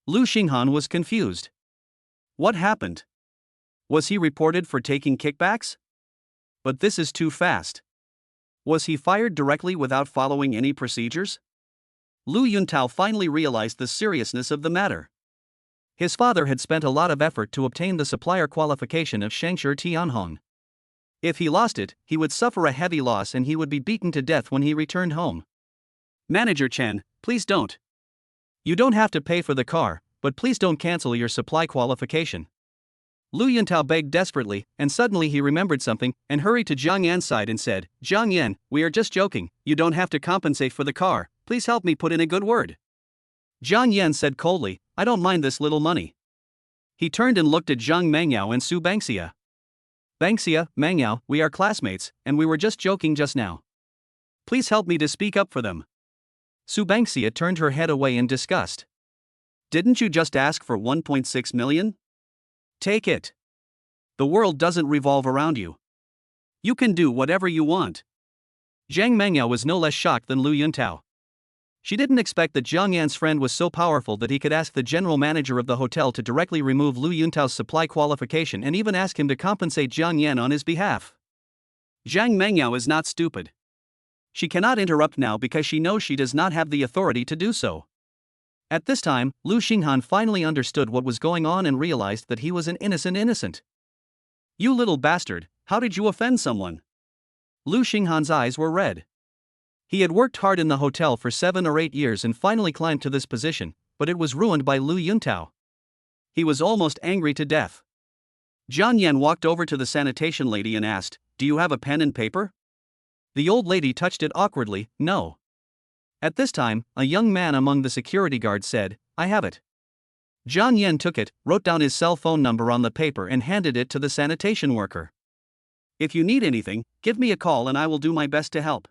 Lu Xinghan was confused. What happened? Was he reported for taking kickbacks? But this is too fast. Was he fired directly without following any procedures? Lu Yuntao finally realized the seriousness of the matter. His father had spent a lot of effort to obtain the supplier qualification of Shangshi Tianhong. If he lost it, he would suffer a heavy loss and he would be beaten to death when he returned home. Manager Chen, please don't. You don't have to pay for the car, but please don't cancel your supply qualification. Lu Yuntao begged desperately, and suddenly he remembered something, and hurried to Jiang Yan's side and said, Jiang Yan, we are just joking, you don't have to compensate for the car, please help me put in a good word. Jiang Yan said coldly, I don't mind this little money. He turned and looked at Zhang Mengyao and Su Bangxia. Bangxia, Mengyao, we are classmates, and we were just joking just now. Please help me to speak up for them. Su Bangxia turned her head away in disgust. Didn't you just ask for 1.6 million? Take it. The world doesn't revolve around you. You can do whatever you want. Zhang Mengyao was no less shocked than Lu Yuntao. She didn't expect that Jiang Yan's friend was so powerful that he could ask the general manager of the hotel to directly remove Lu Yuntao's supply qualification and even ask him to compensate Jiang Yan on his behalf. Zhang Mengyao is not stupid. She cannot interrupt now because she knows she does not have the authority to do so. At this time, Lu Xinghan finally understood what was going on and realized that he was an innocent. You little bastard, how did you offend someone? Lu Xinghan's eyes were red. He had worked hard in the hotel for 7 or 8 years and finally climbed to this position, but it was ruined by Lu Yuntao. He was almost angry to death. Jiang Yan walked over to the sanitation lady and asked, Do you have a pen and paper? The old lady touched it awkwardly, no. At this time, a young man among the security guards said, I have it. Jiang Yan took it, wrote down his cell phone number on the paper and handed it to the sanitation worker. If you need anything, give me a call and I will do my best to help.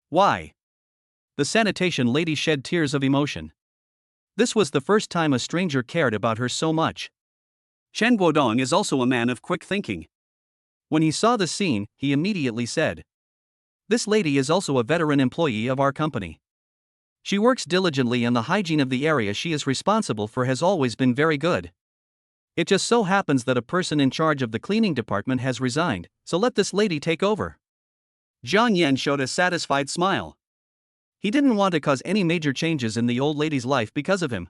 Why? The sanitation lady shed tears of emotion. This was the first time a stranger cared about her so much. Chen Guodong is also a man of quick thinking. When he saw the scene, he immediately said, "This lady is also a veteran employee of our company. She works diligently and the hygiene of the area she is responsible for has always been very good. It just so happens that a person in charge of the cleaning department has resigned, so let this lady take over." Zhang Yan showed a satisfied smile. He didn't want to cause any major changes in the old lady's life because of him.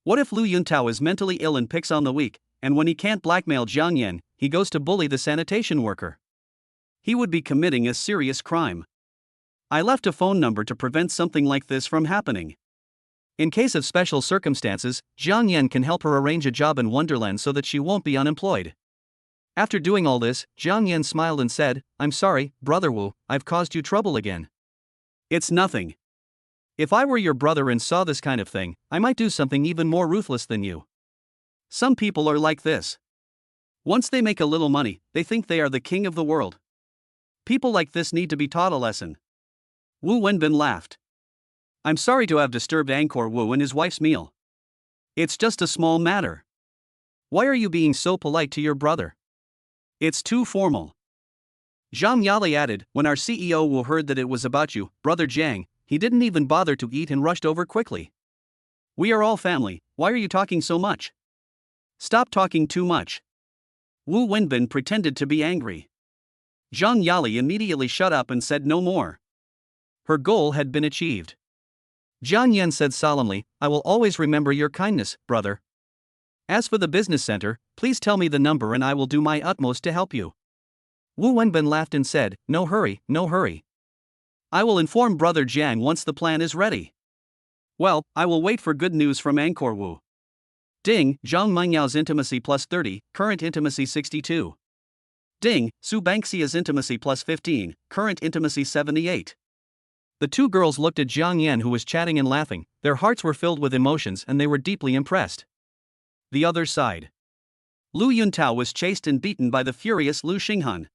What if Lu Yuntao is mentally ill and picks on the weak, and when he can't blackmail Zhang Yan, he goes to bully the sanitation worker? He would be committing a serious crime. I left a phone number to prevent something like this from happening. In case of special circumstances, Zhang Yan can help her arrange a job in Wonderland so that she won't be unemployed. After doing all this, Zhang Yan smiled and said, "I'm sorry, Brother Wu, I've caused you trouble again." "It's nothing. If I were your brother and saw this kind of thing, I might do something even more ruthless than you. Some people are like this. Once they make a little money, they think they are the king of the world. People like this need to be taught a lesson." Wu Wenbin laughed. "I'm sorry to have disturbed Angkor Wu and his wife's meal. It's just a small matter. Why are you being so polite to your brother? It's too formal." Zhang Yali added, "When our CEO Wu heard that it was about you, Brother Jiang, he didn't even bother to eat and rushed over quickly. We are all family, why are you talking so much? Stop talking too much." Wu Wenbin pretended to be angry. Zhang Yali immediately shut up and said no more. Her goal had been achieved. Zhang Yan said solemnly, "I will always remember your kindness, brother. As for the business center, please tell me the number and I will do my utmost to help you." Wu Wenbin laughed and said, "No hurry, no hurry. I will inform Brother Jiang once the plan is ready. Well, I will wait for good news from Angkor Wu." Ding, Zhang Mengyao's intimacy plus 30, current intimacy 62. Ding, Su Bangxia's intimacy plus 15, current intimacy 78. The two girls looked at Zhang Yan, who was chatting and laughing. Their hearts were filled with emotions and they were deeply impressed. The other side. Lu Yuntao was chased and beaten by the furious Lu Xinghan.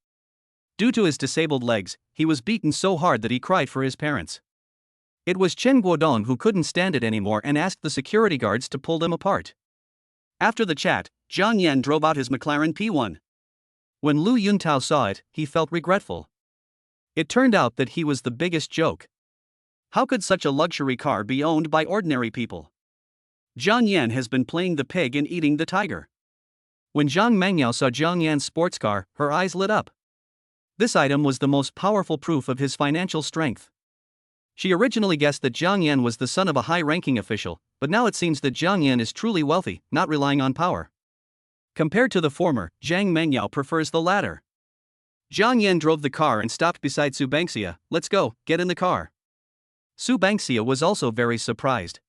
Due to his disabled legs, he was beaten so hard that he cried for his parents. It was Chen Guodong who couldn't stand it anymore and asked the security guards to pull them apart. After the chat, Zhang Yan drove out his McLaren P1. When Lu Yuntao saw it, he felt regretful. It turned out that he was the biggest joke. How could such a luxury car be owned by ordinary people? Zhang Yan has been playing the pig and eating the tiger. When Zhang Mengyao saw Zhang Yan's sports car, her eyes lit up. This item was the most powerful proof of his financial strength. She originally guessed that Zhang Yan was the son of a high-ranking official, but now it seems that Zhang Yan is truly wealthy, not relying on power. Compared to the former, Zhang Mengyao prefers the latter. Zhang Yan drove the car and stopped beside Su Bangxia. "Let's go, get in the car." Su Bangxia was also very surprised.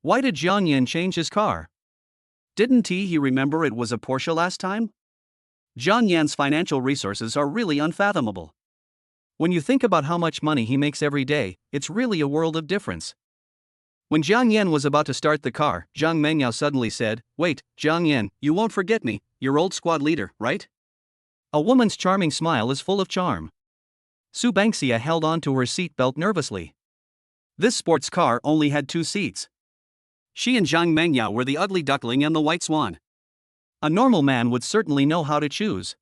Why did Zhang Yan change his car? Didn't he remember it was a Porsche last time? Zhang Yan's financial resources are really unfathomable. When you think about how much money he makes every day, it's really a world of difference. When Zhang Yan was about to start the car, Zhang Mengyao suddenly said, "Wait, Zhang Yan, you won't forget me, your old squad leader, right?" A woman's charming smile is full of charm. Su Bangxia held on to her seatbelt nervously. This sports car only had 2 seats. She and Zhang Mengyao were the ugly duckling and the white swan. A normal man would certainly know how to choose.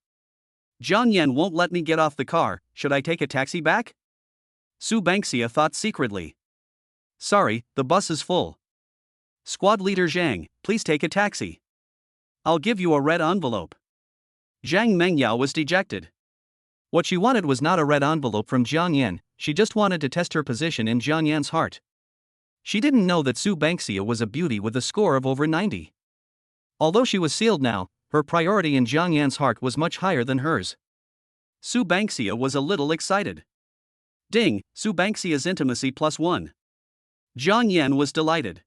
Zhang Yan won't let me get off the car, should I take a taxi back? Su Bangxia thought secretly. Sorry, the bus is full. Squad leader Zhang, please take a taxi. I'll give you a red envelope. Zhang Mengyao was dejected. What she wanted was not a red envelope from Zhang Yan, she just wanted to test her position in Zhang Yan's heart. She didn't know that Su Bangxia was a beauty with a score of over 90. Although she was sealed now, her priority in Zhang Yan's heart was much higher than hers. Su Bangxia was a little excited. Ding, Su Bangxia's intimacy plus 1. Zhang Yan was delighted.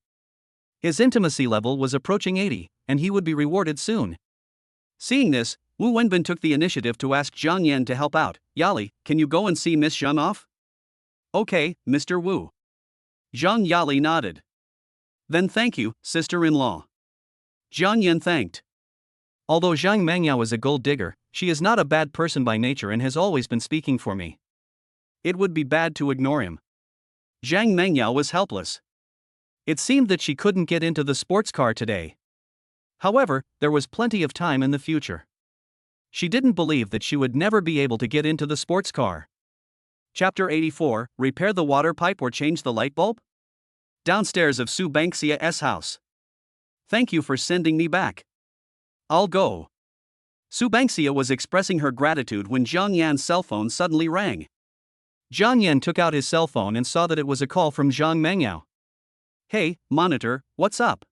His intimacy level was approaching 80, and he would be rewarded soon. Seeing this, Wu Wenbin took the initiative to ask Zhang Yan to help out. Yali, can you go and see Miss Zhang off? Okay, Mr. Wu. Zhang Yali nodded. Then thank you, sister-in-law. Zhang Yan thanked. Although Zhang Mengyao is a gold digger, She is not a bad person by nature and has always been speaking for me. It would be bad to ignore him. Zhang Mengyao was helpless. It seemed that she couldn't get into the sports car today. However, there was plenty of time in the future. She didn't believe that she would never be able to get into the sports car. Chapter 84, Repair the water pipe or change the light bulb? Downstairs of Su Bangxia's house. Thank you for sending me back. I'll go. Su Bangxia was expressing her gratitude when Zhang Yan's cell phone suddenly rang. Zhang Yan took out his cell phone and saw that it was a call from Zhang Mengyao. Hey, monitor, what's up?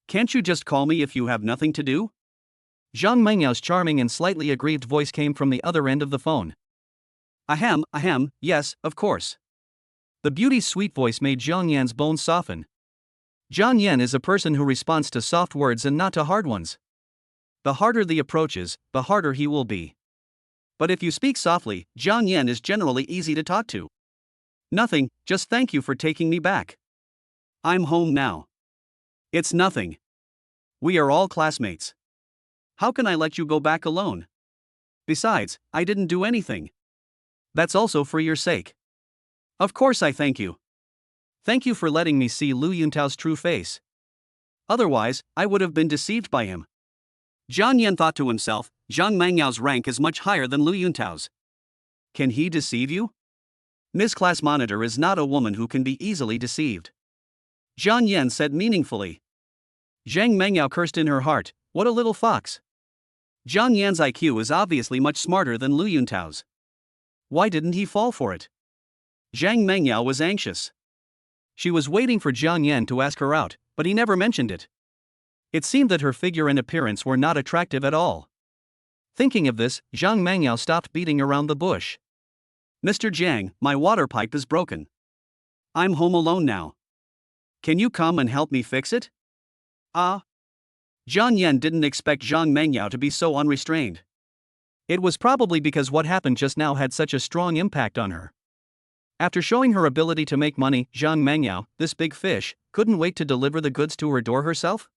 Can't you just call me if you have nothing to do? Zhang Mengyao's charming and slightly aggrieved voice came from the other end of the phone. Ahem, yes, of course. The beauty's sweet voice made Zhang Yan's bones soften. Zhang Yan is a person who responds to soft words and not to hard ones. The harder the approach is, the harder he will be. But if you speak softly, Zhang Yan is generally easy to talk to. Nothing, just thank you for taking me back. I'm home now. It's nothing. We are all classmates. How can I let you go back alone? Besides, I didn't do anything. That's also for your sake. Of course I thank you. Thank you for letting me see Lu Yuntao's true face. Otherwise, I would have been deceived by him. Zhang Yan thought to himself, Zhang Mengyao's rank is much higher than Lu Yuntao's. Can he deceive you? Miss Class Monitor is not a woman who can be easily deceived. Zhang Yan said meaningfully. Zhang Mengyao cursed in her heart, what a little fox. Zhang Yan's IQ is obviously much smarter than Lu Yuntao's. Why didn't he fall for it? Zhang Mengyao was anxious. She was waiting for Zhang Yan to ask her out, but he never mentioned it. It seemed that her figure and appearance were not attractive at all. Thinking of this, Zhang Mengyao stopped beating around the bush. Mr. Zhang, my water pipe is broken. I'm home alone now. Can you come and help me fix it? Zhang Yan didn't expect Zhang Mengyao to be so unrestrained. It was probably because what happened just now had such a strong impact on her. After showing her ability to make money, Zhang Mengyao, this big fish, couldn't wait to deliver the goods to her door herself?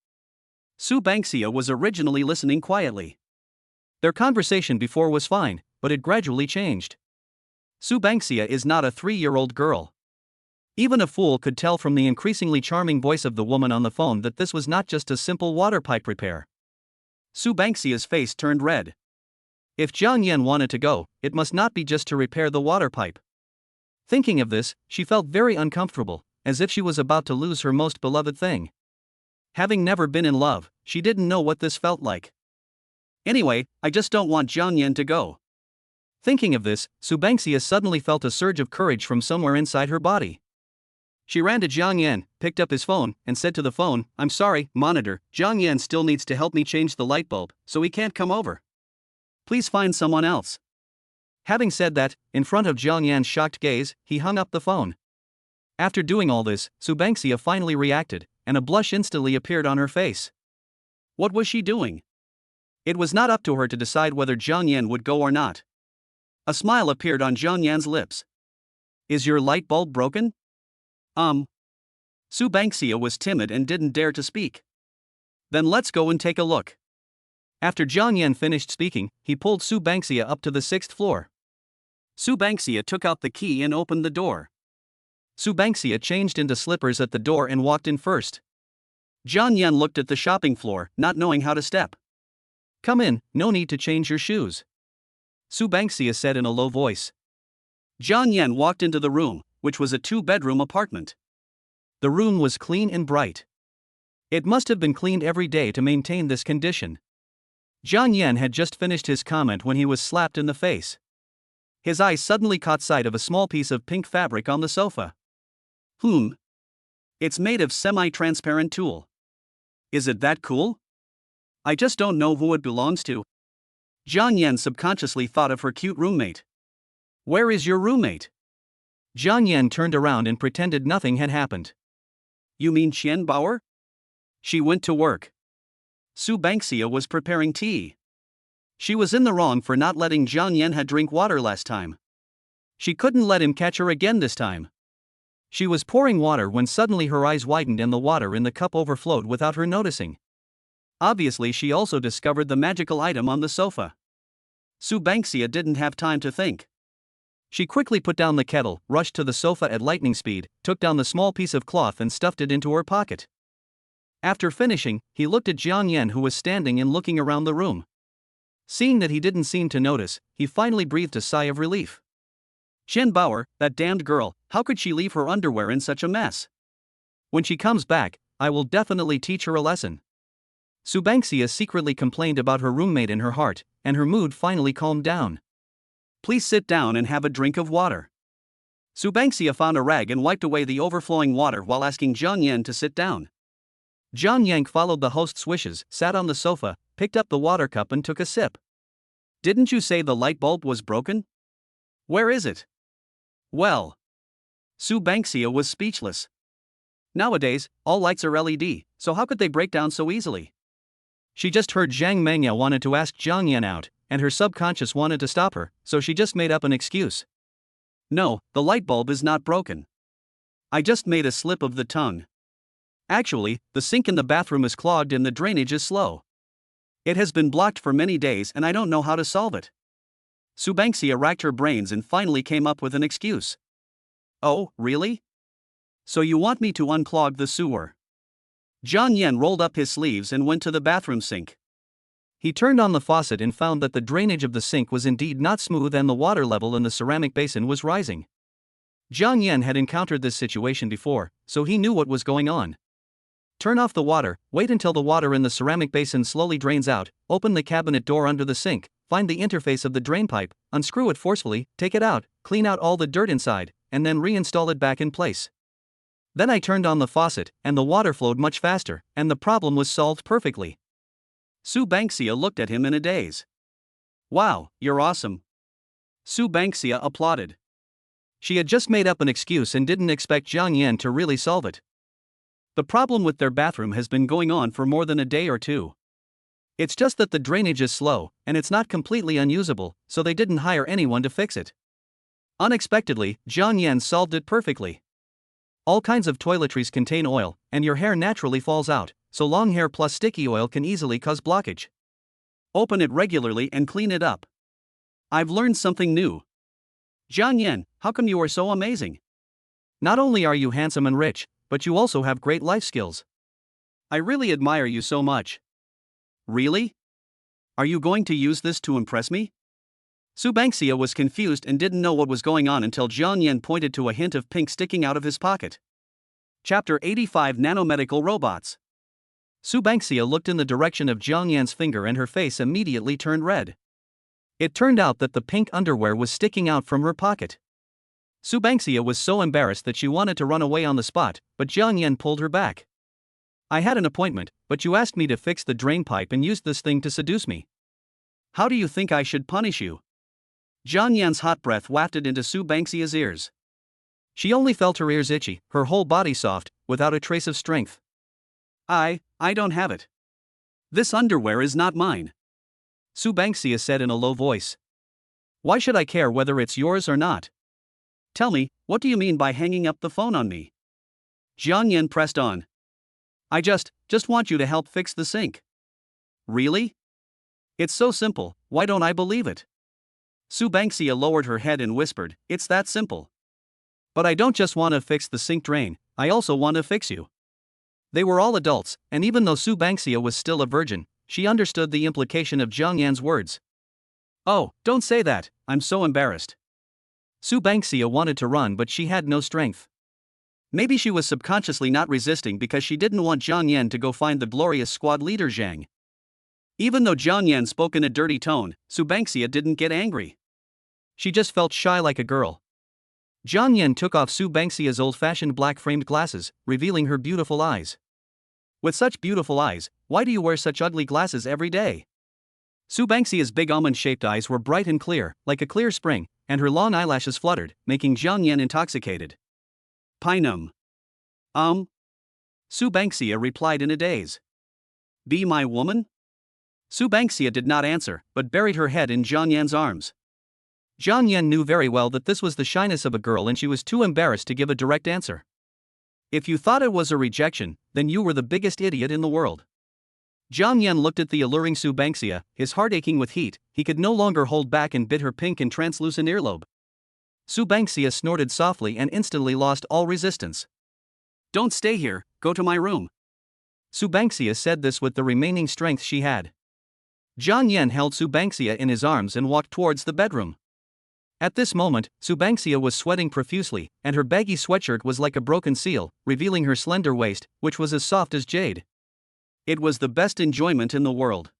Su Bangxia was originally listening quietly. Their conversation before was fine, but it gradually changed. Su Bangxia is not a 3-year-old girl. Even a fool could tell from the increasingly charming voice of the woman on the phone that this was not just a simple water pipe repair. Su Bangxia's face turned red. If Zhang Yan wanted to go, it must not be just to repair the water pipe. Thinking of this, she felt very uncomfortable, as if she was about to lose her most beloved thing. Having never been in love, she didn't know what this felt like. Anyway, I just don't want Zhang Yan to go. Thinking of this, Su Bangxia suddenly felt a surge of courage from somewhere inside her body. She ran to Zhang Yan, picked up his phone, and said to the phone, I'm sorry, monitor, Zhang Yan still needs to help me change the light bulb, so he can't come over. Please find someone else. Having said that, in front of Zhang Yan's shocked gaze, he hung up the phone. After doing all this, Su Bangxia finally reacted, and a blush instantly appeared on her face. What was she doing? It was not up to her to decide whether Zhang Yan would go or not. A smile appeared on Zhang Yan's lips. Is your light bulb broken? Su Bangxia was timid and didn't dare to speak. Then let's go and take a look. After Zhang Yan finished speaking, he pulled Su Bangxia up to the 6th floor. Su Bangxia took out the key and opened the door. Su Bangxia changed into slippers at the door and walked in first. Zhang Yan looked at the shopping floor, not knowing how to step. Come in, no need to change your shoes. Su Bangxia said in a low voice. Zhang Yan walked into the room, which was a 2-bedroom apartment. The room was clean and bright. It must have been cleaned every day to maintain this condition. Zhang Yan had just finished his comment when he was slapped in the face. His eyes suddenly caught sight of a small piece of pink fabric on the sofa. It's made of semi-transparent tulle. Is it that cool? I just don't know who it belongs to. Zhang Yan subconsciously thought of her cute roommate. Where is your roommate? Zhang Yan turned around and pretended nothing had happened. You mean Qian Bauer? She went to work. Su Bangxia was preparing tea. She was in the wrong for not letting Zhang Yan drink water last time. She couldn't let him catch her again this time. She was pouring water when suddenly her eyes widened and the water in the cup overflowed without her noticing. Obviously, she also discovered the magical item on the sofa. Banksia didn't have time to think. She quickly put down the kettle, rushed to the sofa at lightning speed, took down the small piece of cloth and stuffed it into her pocket. After finishing, he looked at Jiang Yan, who was standing and looking around the room. Seeing that he didn't seem to notice, he finally breathed a sigh of relief. Shen Bauer, that damned girl, how could she leave her underwear in such a mess? When she comes back, I will definitely teach her a lesson. Banksia secretly complained about her roommate in her heart, and her mood finally calmed down. Please sit down and have a drink of water. Banksia found a rag and wiped away the overflowing water while asking Jiang Yan to sit down. Jiang Yang followed the host's wishes, sat on the sofa, picked up the water cup and took a sip. Didn't you say the light bulb was broken? Where is it? Well. Banksia was speechless. Nowadays, all lights are LED, so how could they break down so easily? She just heard Zhang Mengya wanted to ask Jiang Yan out, and her subconscious wanted to stop her, so she just made up an excuse. No, the light bulb is not broken. I just made a slip of the tongue. Actually, the sink in the bathroom is clogged and the drainage is slow. It has been blocked for many days and I don't know how to solve it. Banksia racked her brains and finally came up with an excuse. Oh, really? So you want me to unclog the sewer? Jiang Yan rolled up his sleeves and went to the bathroom sink. He turned on the faucet and found that the drainage of the sink was indeed not smooth and the water level in the ceramic basin was rising. Jiang Yan had encountered this situation before, so he knew what was going on. Turn off the water, wait until the water in the ceramic basin slowly drains out, open the cabinet door under the sink, find the interface of the drain pipe, unscrew it forcefully, take it out, clean out all the dirt inside, and then reinstall it back in place. Then I turned on the faucet, and the water flowed much faster, and the problem was solved perfectly. Banksia looked at him in a daze. Wow, you're awesome. Banksia applauded. She had just made up an excuse and didn't expect Jiang Yan to really solve it. The problem with their bathroom has been going on for more than a day or two. It's just that the drainage is slow, and it's not completely unusable, so they didn't hire anyone to fix it. Unexpectedly, Jiang Yan solved it perfectly. All kinds of toiletries contain oil, and your hair naturally falls out, so long hair plus sticky oil can easily cause blockage. Open it regularly and clean it up. I've learned something new. Jiang Yan, how come you are so amazing? Not only are you handsome and rich, but you also have great life skills. I really admire you so much. Really? Are you going to use this to impress me? Banksia was confused and didn't know what was going on until Jiang Yan pointed to a hint of pink sticking out of his pocket. Chapter 85 Nanomedical Robots. Banksia looked in the direction of Jiang Yan's finger and her face immediately turned red. It turned out that the pink underwear was sticking out from her pocket. Banksia was so embarrassed that she wanted to run away on the spot, but Jiang Yan pulled her back. I had an appointment, but you asked me to fix the drain pipe and used this thing to seduce me. How do you think I should punish you? Jiang Yan's hot breath wafted into Banksia's ears. She only felt her ears itchy, her whole body soft, without a trace of strength. I don't have it. This underwear is not mine. Banksia said in a low voice. Why should I care whether it's yours or not? Tell me, what do you mean by hanging up the phone on me? Jiang Yan pressed on. I just want you to help fix the sink. Really? It's so simple, why don't I believe it? Banksia lowered her head and whispered, it's that simple. But I don't just want to fix the sink drain, I also want to fix you. They were all adults, and even though Banksia was still a virgin, she understood the implication of Jiang Yan's words. Oh, don't say that, I'm so embarrassed. Banksia wanted to run but she had no strength. Maybe she was subconsciously not resisting because she didn't want Jiang Yan to go find the glorious squad leader Zhang. Even though Jiang Yan spoke in a dirty tone, Banksia didn't get angry. She just felt shy like a girl. Jiang Yan took off Banksia's old-fashioned black-framed glasses, revealing her beautiful eyes. With such beautiful eyes, why do you wear such ugly glasses every day? Banksia's big almond-shaped eyes were bright and clear, like a clear spring, and her long eyelashes fluttered, making Jiang Yan intoxicated. Pinum. Banksia replied in a daze. Be my woman? Banksia did not answer, but buried her head in Jiang Yan's arms. Jiang Yan knew very well that this was the shyness of a girl and she was too embarrassed to give a direct answer. If you thought it was a rejection, then you were the biggest idiot in the world. Jiang Yan looked at the alluring Su Bangxia, his heart aching with heat. He could no longer hold back and bit her pink and translucent earlobe. Su Bangxia snorted softly and instantly lost all resistance. "Don't stay here, go to my room." Su Bangxia said this with the remaining strength she had. Jiang Yan held Su Bangxia in his arms and walked towards the bedroom. At this moment, Su Bangxia was sweating profusely, and her baggy sweatshirt was like a broken seal, revealing her slender waist, which was as soft as jade. It was the best enjoyment in the world.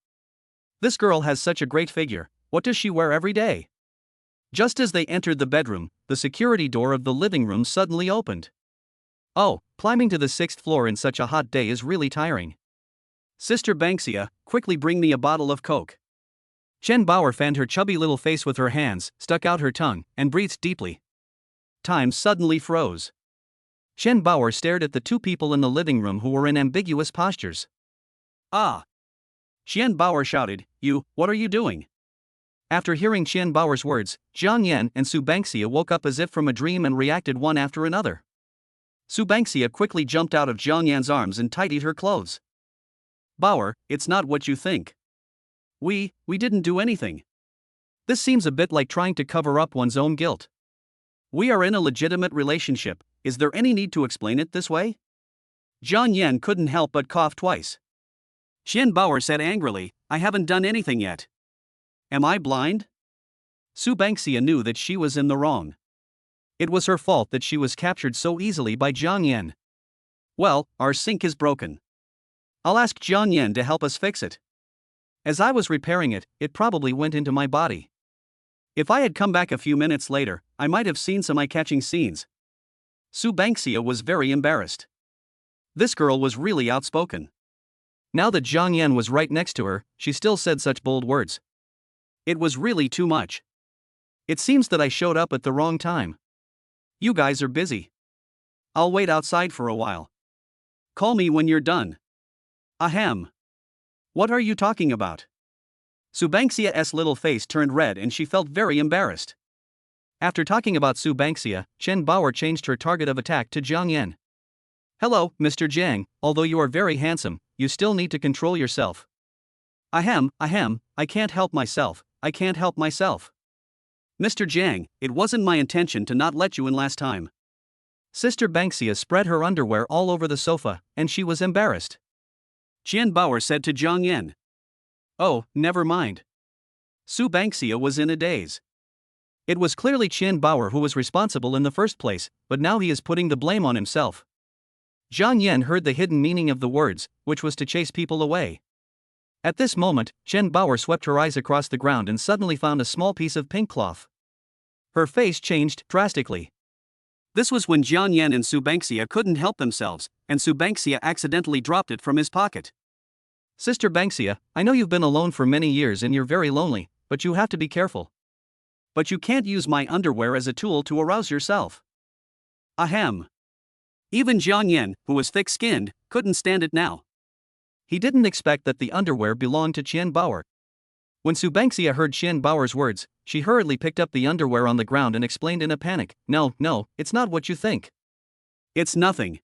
This girl has such a great figure, what does she wear every day? Just as they entered the bedroom, the security door of the living room suddenly opened. Oh, climbing to the 6th floor in such a hot day is really tiring. Sister Bangxia, quickly bring me a bottle of Coke. Chen Bauer fanned her chubby little face with her hands, stuck out her tongue, and breathed deeply. Time suddenly froze. Chen Bauer stared at the two people in the living room who were in ambiguous postures. "Ah!" Chen Bauer shouted, what are you doing?" After hearing Chen Bauer's words, Jiang Yan and Su Bangxia woke up as if from a dream and reacted one after another. Su Bangxia quickly jumped out of Jiang Yan's arms and tidied her clothes. "Bauer, it's not what you think. We didn't do anything. This seems a bit like trying to cover up one's own guilt. We are in a legitimate relationship, is there any need to explain it this way?" Jiang Yan couldn't help but cough twice. Chen Bauer said angrily, "I haven't done anything yet. Am I blind?" Su Bangxia knew that she was in the wrong. It was her fault that she was captured so easily by Jiang Yan. "Well, our sink is broken. I'll ask Jiang Yan to help us fix it. As I was repairing it, it probably went into my body. If I had come back a few minutes later, I might have seen some eye-catching scenes." Su Bangxia was very embarrassed. This girl was really outspoken. Now that Jiang Yan was right next to her, she still said such bold words. It was really too much. It seems that I showed up at the wrong time. You guys are busy. I'll wait outside for a while. Call me when you're done. Ahem. What are you talking about? Su Bangxia's little face turned red and she felt very embarrassed. After talking about Su Bangxia, Chen Bauer changed her target of attack to Jiang Yan. "Hello, Mr. Jiang, although you are very handsome, you still need to control yourself." Ahem, I can't help myself, Mr. Jiang, it wasn't my intention to not let you in last time." Sister Bangxia spread her underwear all over the sofa, and she was embarrassed. Chen Bauer said to Jiang Yan. "Oh, never mind." Su Bangxia was in a daze. It was clearly Chen Bauer who was responsible in the first place, but now he is putting the blame on himself. Jiang Yan heard the hidden meaning of the words, which was to chase people away. At this moment, Chen Bauer swept her eyes across the ground and suddenly found a small piece of pink cloth. Her face changed drastically. This was when Jiang Yan and Su Bangxia couldn't help themselves, and Su Bangxia accidentally dropped it from his pocket. "Sister Bangxia, I know you've been alone for many years and you're very lonely, but you have to be careful. But you can't use my underwear as a tool to arouse yourself." Ahem. Even Jiang Yan, who was thick-skinned, couldn't stand it now. He didn't expect that the underwear belonged to Chen Bauer. When Su Bangxia heard Chen Bauer's words, she hurriedly picked up the underwear on the ground and explained in a panic, No, it's not what you think. It's nothing.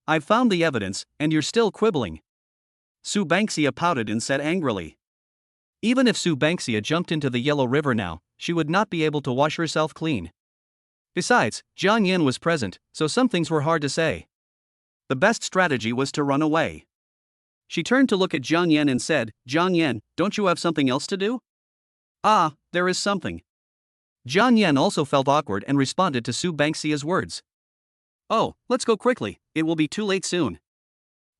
I've found the evidence, and you're still quibbling. Su Bangxia pouted and said angrily. Even if Su Bangxia jumped into the Yellow River now, she would not be able to wash herself clean. Besides, Jiang Yan was present, so some things were hard to say. The best strategy was to run away. She turned to look at Jiang Yan and said, "Jiang Yan, don't you have something else to do?" "Ah, there is something." Jiang Yan also felt awkward and responded to Su Bangxia's words. "Oh, let's go quickly, it will be too late soon."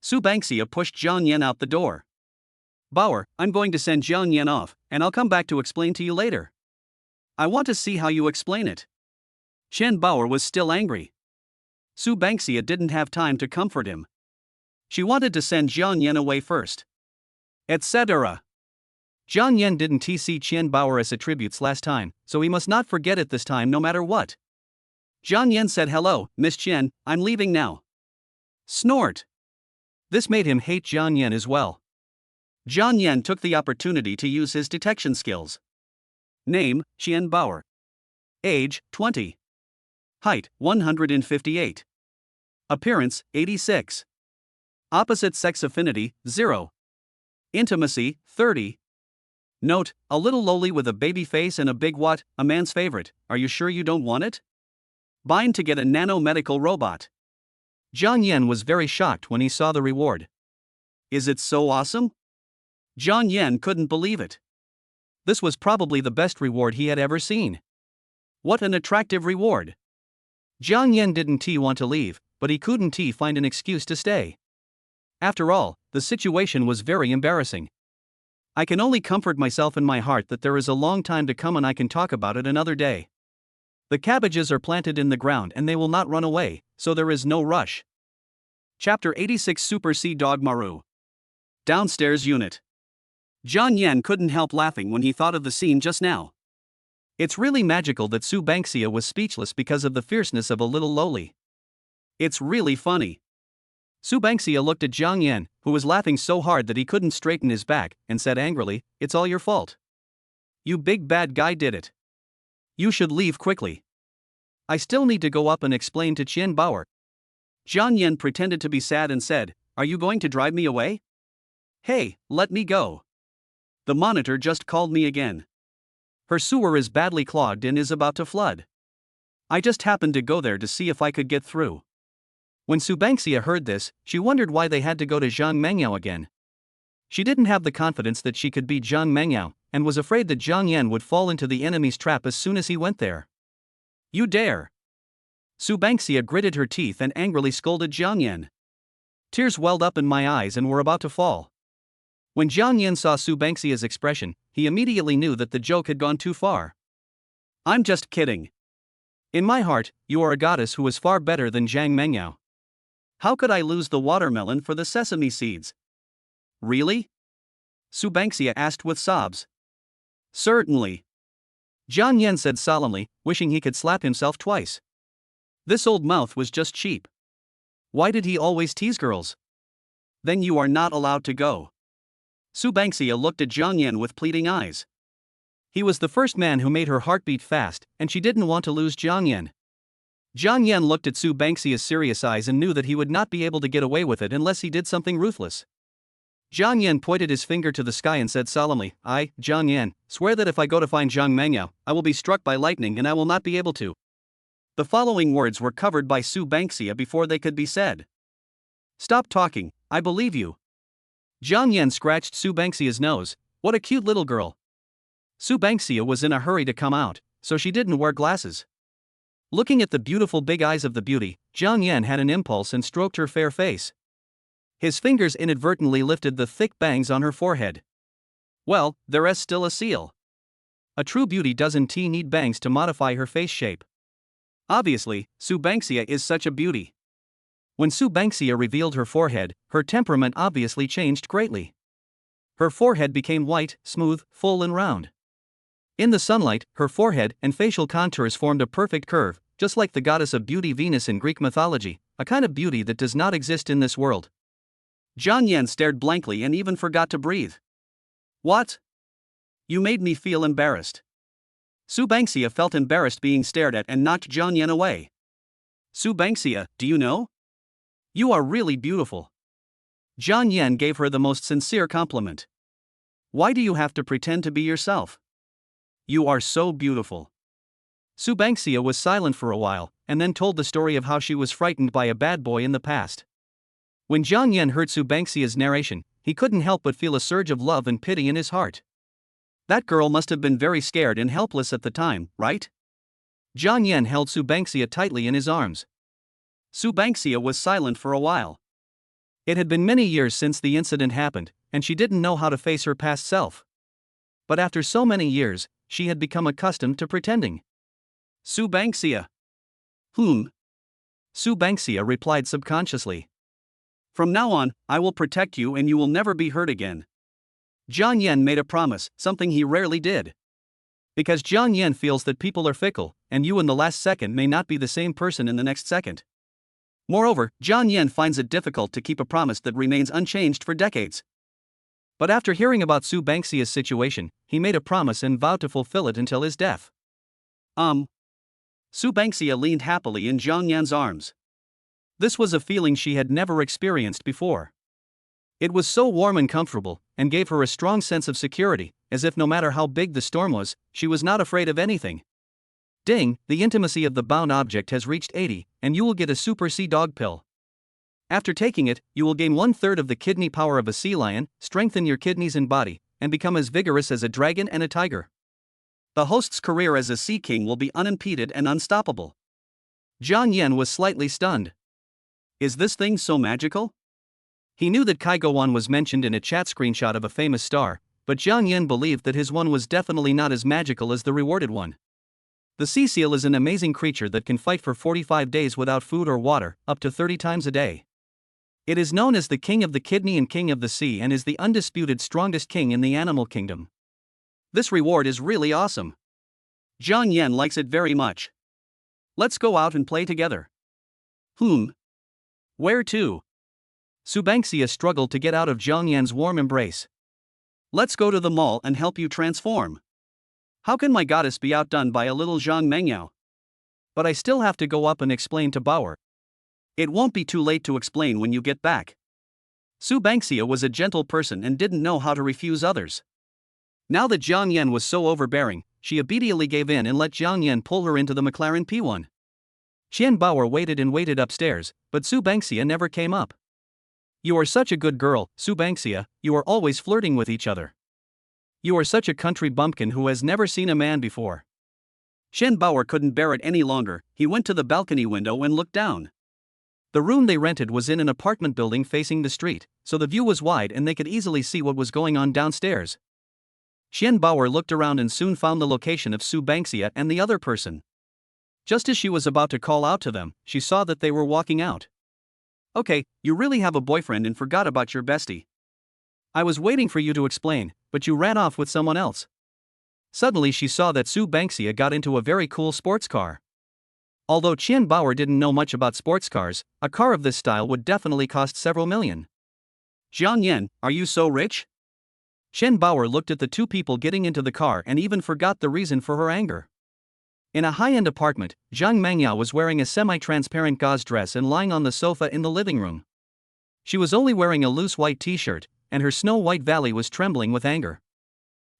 Su Bangxia pushed Jiang Yan out the door. "Bauer, I'm going to send Jiang Yan off, and I'll come back to explain to you later. I want to see how you explain it." Chen Bauer was still angry. Su Bangxia didn't have time to comfort him. She wanted to send Jiang Yan away first. Etc. Jiang Yan didn't see Chen Bauer as attributes last time, so he must not forget it this time no matter what. Jiang Yan said, "Hello, Miss Chen, I'm leaving now." Snort. This made him hate Jiang Yan as well. Jiang Yan took the opportunity to use his detection skills. Name, Chen Bauer. Age, 20. Height, 158. Appearance, 86. Opposite sex affinity, 0. Intimacy, 30. Note, a little lowly with a baby face and a big what, a man's favorite. Are you sure you don't want it? Bind to get a nano-medical robot. Jiang Yan was very shocked when he saw the reward. Is it so awesome? Jiang Yan couldn't believe it. This was probably the best reward he had ever seen. What an attractive reward! Jiang Yan didn't want to leave, but he couldn't find an excuse to stay. After all, the situation was very embarrassing. I can only comfort myself in my heart that there is a long time to come and I can talk about it another day. The cabbages are planted in the ground and they will not run away, so there is no rush. Chapter 86 Super Sea Dog Maru. Downstairs Unit. Jiang Yan couldn't help laughing when he thought of the scene just now. It's really magical that Su Bangxia was speechless because of the fierceness of a little lowly. It's really funny. Su Bangxia looked at Jiang Yan, who was laughing so hard that he couldn't straighten his back, and said angrily, "It's all your fault. You big bad guy did it. You should leave quickly. I still need to go up and explain to Qian Baoer." Jiang Yan pretended to be sad and said, "Are you going to drive me away? Hey, let me go. The monitor just called me again. Her sewer is badly clogged and is about to flood. I just happened to go there to see if I could get through." When Su Bangxia heard this, she wondered why they had to go to Zhang Mengyao again. She didn't have the confidence that she could beat Zhang Mengyao, and was afraid that Jiang Yan would fall into the enemy's trap as soon as he went there. "You dare!" Su Bangxia gritted her teeth and angrily scolded Jiang Yan. Tears welled up in my eyes and were about to fall. When Jiang Yan saw Su Bangxia's expression, he immediately knew that the joke had gone too far. "I'm just kidding. In my heart, you are a goddess who is far better than Zhang Mengyao. How could I lose the watermelon for the sesame seeds?" "Really?" Su Bangxia asked with sobs. "Certainly," Jiang Yan said solemnly, wishing he could slap himself twice. This old mouth was just cheap. Why did he always tease girls? "Then you are not allowed to go." Su Bangxia looked at Jiang Yan with pleading eyes. He was the first man who made her heart beat fast, and she didn't want to lose Jiang Yan. Jiang Yan looked at Su Bangxia's serious eyes and knew that he would not be able to get away with it unless he did something ruthless. Jiang Yan pointed his finger to the sky and said solemnly, "I, Jiang Yan, swear that if I go to find Zhang Mengyao, I will be struck by lightning and I will not be able to." The following words were covered by Su Bangxia before they could be said. "Stop talking, I believe you." Jiang Yan scratched Su Bangxia's nose. What a cute little girl. Su Bangxia was in a hurry to come out, so she didn't wear glasses. Looking at the beautiful big eyes of the beauty, Jiang Yan had an impulse and stroked her fair face. His fingers inadvertently lifted the thick bangs on her forehead. Well, there's still a seal. A true beauty doesn't need bangs to modify her face shape. Obviously, Su Bangxia is such a beauty. When Su Bangxia revealed her forehead, her temperament obviously changed greatly. Her forehead became white, smooth, full and round. In the sunlight, her forehead and facial contours formed a perfect curve, just like the goddess of beauty Venus in Greek mythology, a kind of beauty that does not exist in this world. Jiang Yan stared blankly and even forgot to breathe. "What? You made me feel embarrassed." Su Bangxia felt embarrassed being stared at and knocked Jiang Yan away. "Su Bangxia, do you know? You are really beautiful." Jiang Yan gave her the most sincere compliment. "Why do you have to pretend to be yourself? You are so beautiful." Su Bangxia was silent for a while, and then told the story of how she was frightened by a bad boy in the past. When Jiang Yan heard Su Bangxia's narration, he couldn't help but feel a surge of love and pity in his heart. That girl must have been very scared and helpless at the time, right? Jiang Yan held Su Bangxia tightly in his arms. Su Bangxia was silent for a while. It had been many years since the incident happened, and she didn't know how to face her past self. But after so many years, she had become accustomed to pretending. "Su Bangxia." Su Bangxia replied subconsciously. "From now on, I will protect you and you will never be hurt again." Jiang Yan made a promise, something he rarely did. Because Jiang Yan feels that people are fickle, and you in the last second may not be the same person in the next second. Moreover, Jiang Yan finds it difficult to keep a promise that remains unchanged for decades. But after hearing about Su Bangxia's situation, he made a promise and vowed to fulfill it until his death. Su Bangxia leaned happily in Jiang Yan's arms. This was a feeling she had never experienced before. It was so warm and comfortable, and gave her a strong sense of security, as if no matter how big the storm was, she was not afraid of anything. Ding, the intimacy of the bound object has reached 80, and you will get a Super Sea Dog pill. After taking it, you will gain 1/3 of the kidney power of a sea lion, strengthen your kidneys and body, and become as vigorous as a dragon and a tiger. The host's career as a sea king will be unimpeded and unstoppable. Jiang Yan was slightly stunned. Is this thing so magical? He knew that Kaigo-wan was mentioned in a chat screenshot of a famous star, but Jiang Yan believed that his one was definitely not as magical as the rewarded one. The sea seal is an amazing creature that can fight for 45 days without food or water, up to 30 times a day. It is known as the king of the kidney and king of the sea and is the undisputed strongest king in the animal kingdom. This reward is really awesome. Jiang Yan likes it very much. Let's go out and play together. Where to? Subanksia struggled to get out of Jiang Yan's warm embrace. Let's go to the mall and help you transform. How can my goddess be outdone by a little Zhang Mengyao? But I still have to go up and explain to Bauer. It won't be too late to explain when you get back. Subanksia was a gentle person and didn't know how to refuse others. Now that Jiang Yan was so overbearing, she obediently gave in and let Jiang Yan pull her into the McLaren P1. Qian Bauer waited and waited upstairs, but Subanksia never came up. You are such a good girl, Subanksia, you are always flirting with each other. You are such a country bumpkin who has never seen a man before. Qian Bauer couldn't bear it any longer. He went to the balcony window and looked down. The room they rented was in an apartment building facing the street, so the view was wide and they could easily see what was going on downstairs. Qian Bauer looked around and soon found the location of Subanksia and the other person. Just as she was about to call out to them, she saw that they were walking out. Okay, you really have a boyfriend and forgot about your bestie. I was waiting for you to explain, but you ran off with someone else. Suddenly she saw that Subanksia got into a very cool sports car. Although Qian Bauer didn't know much about sports cars, a car of this style would definitely cost several million. Jiang Yan, are you so rich? Qian Bauer looked at the two people getting into the car and even forgot the reason for her anger. In a high-end apartment, Zhang Mengyao was wearing a semi-transparent gauze dress and lying on the sofa in the living room. She was only wearing a loose white t-shirt, and her snow-white valley was trembling with anger.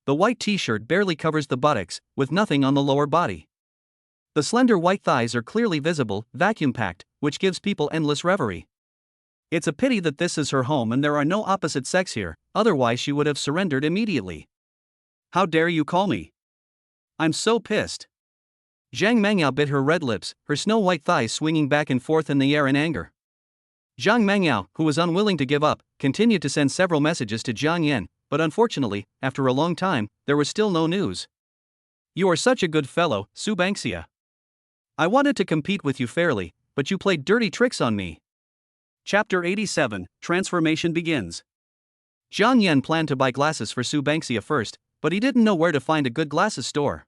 The white t-shirt barely covers the buttocks, with nothing on the lower body. The slender white thighs are clearly visible, vacuum-packed, which gives people endless reverie. It's a pity that this is her home and there are no opposite sex here, otherwise she would have surrendered immediately. How dare you call me? I'm so pissed. Zhang Mengyao bit her red lips, her snow-white thighs swinging back and forth in the air in anger. Zhang Mengyao, who was unwilling to give up, continued to send several messages to Jiang Yan, but unfortunately, after a long time, there was still no news. You are such a good fellow, Subanksia. I wanted to compete with you fairly, but you played dirty tricks on me. Chapter 87, Transformation begins. Jiang Yan planned to buy glasses for Subanksia first, but he didn't know where to find a good glasses store.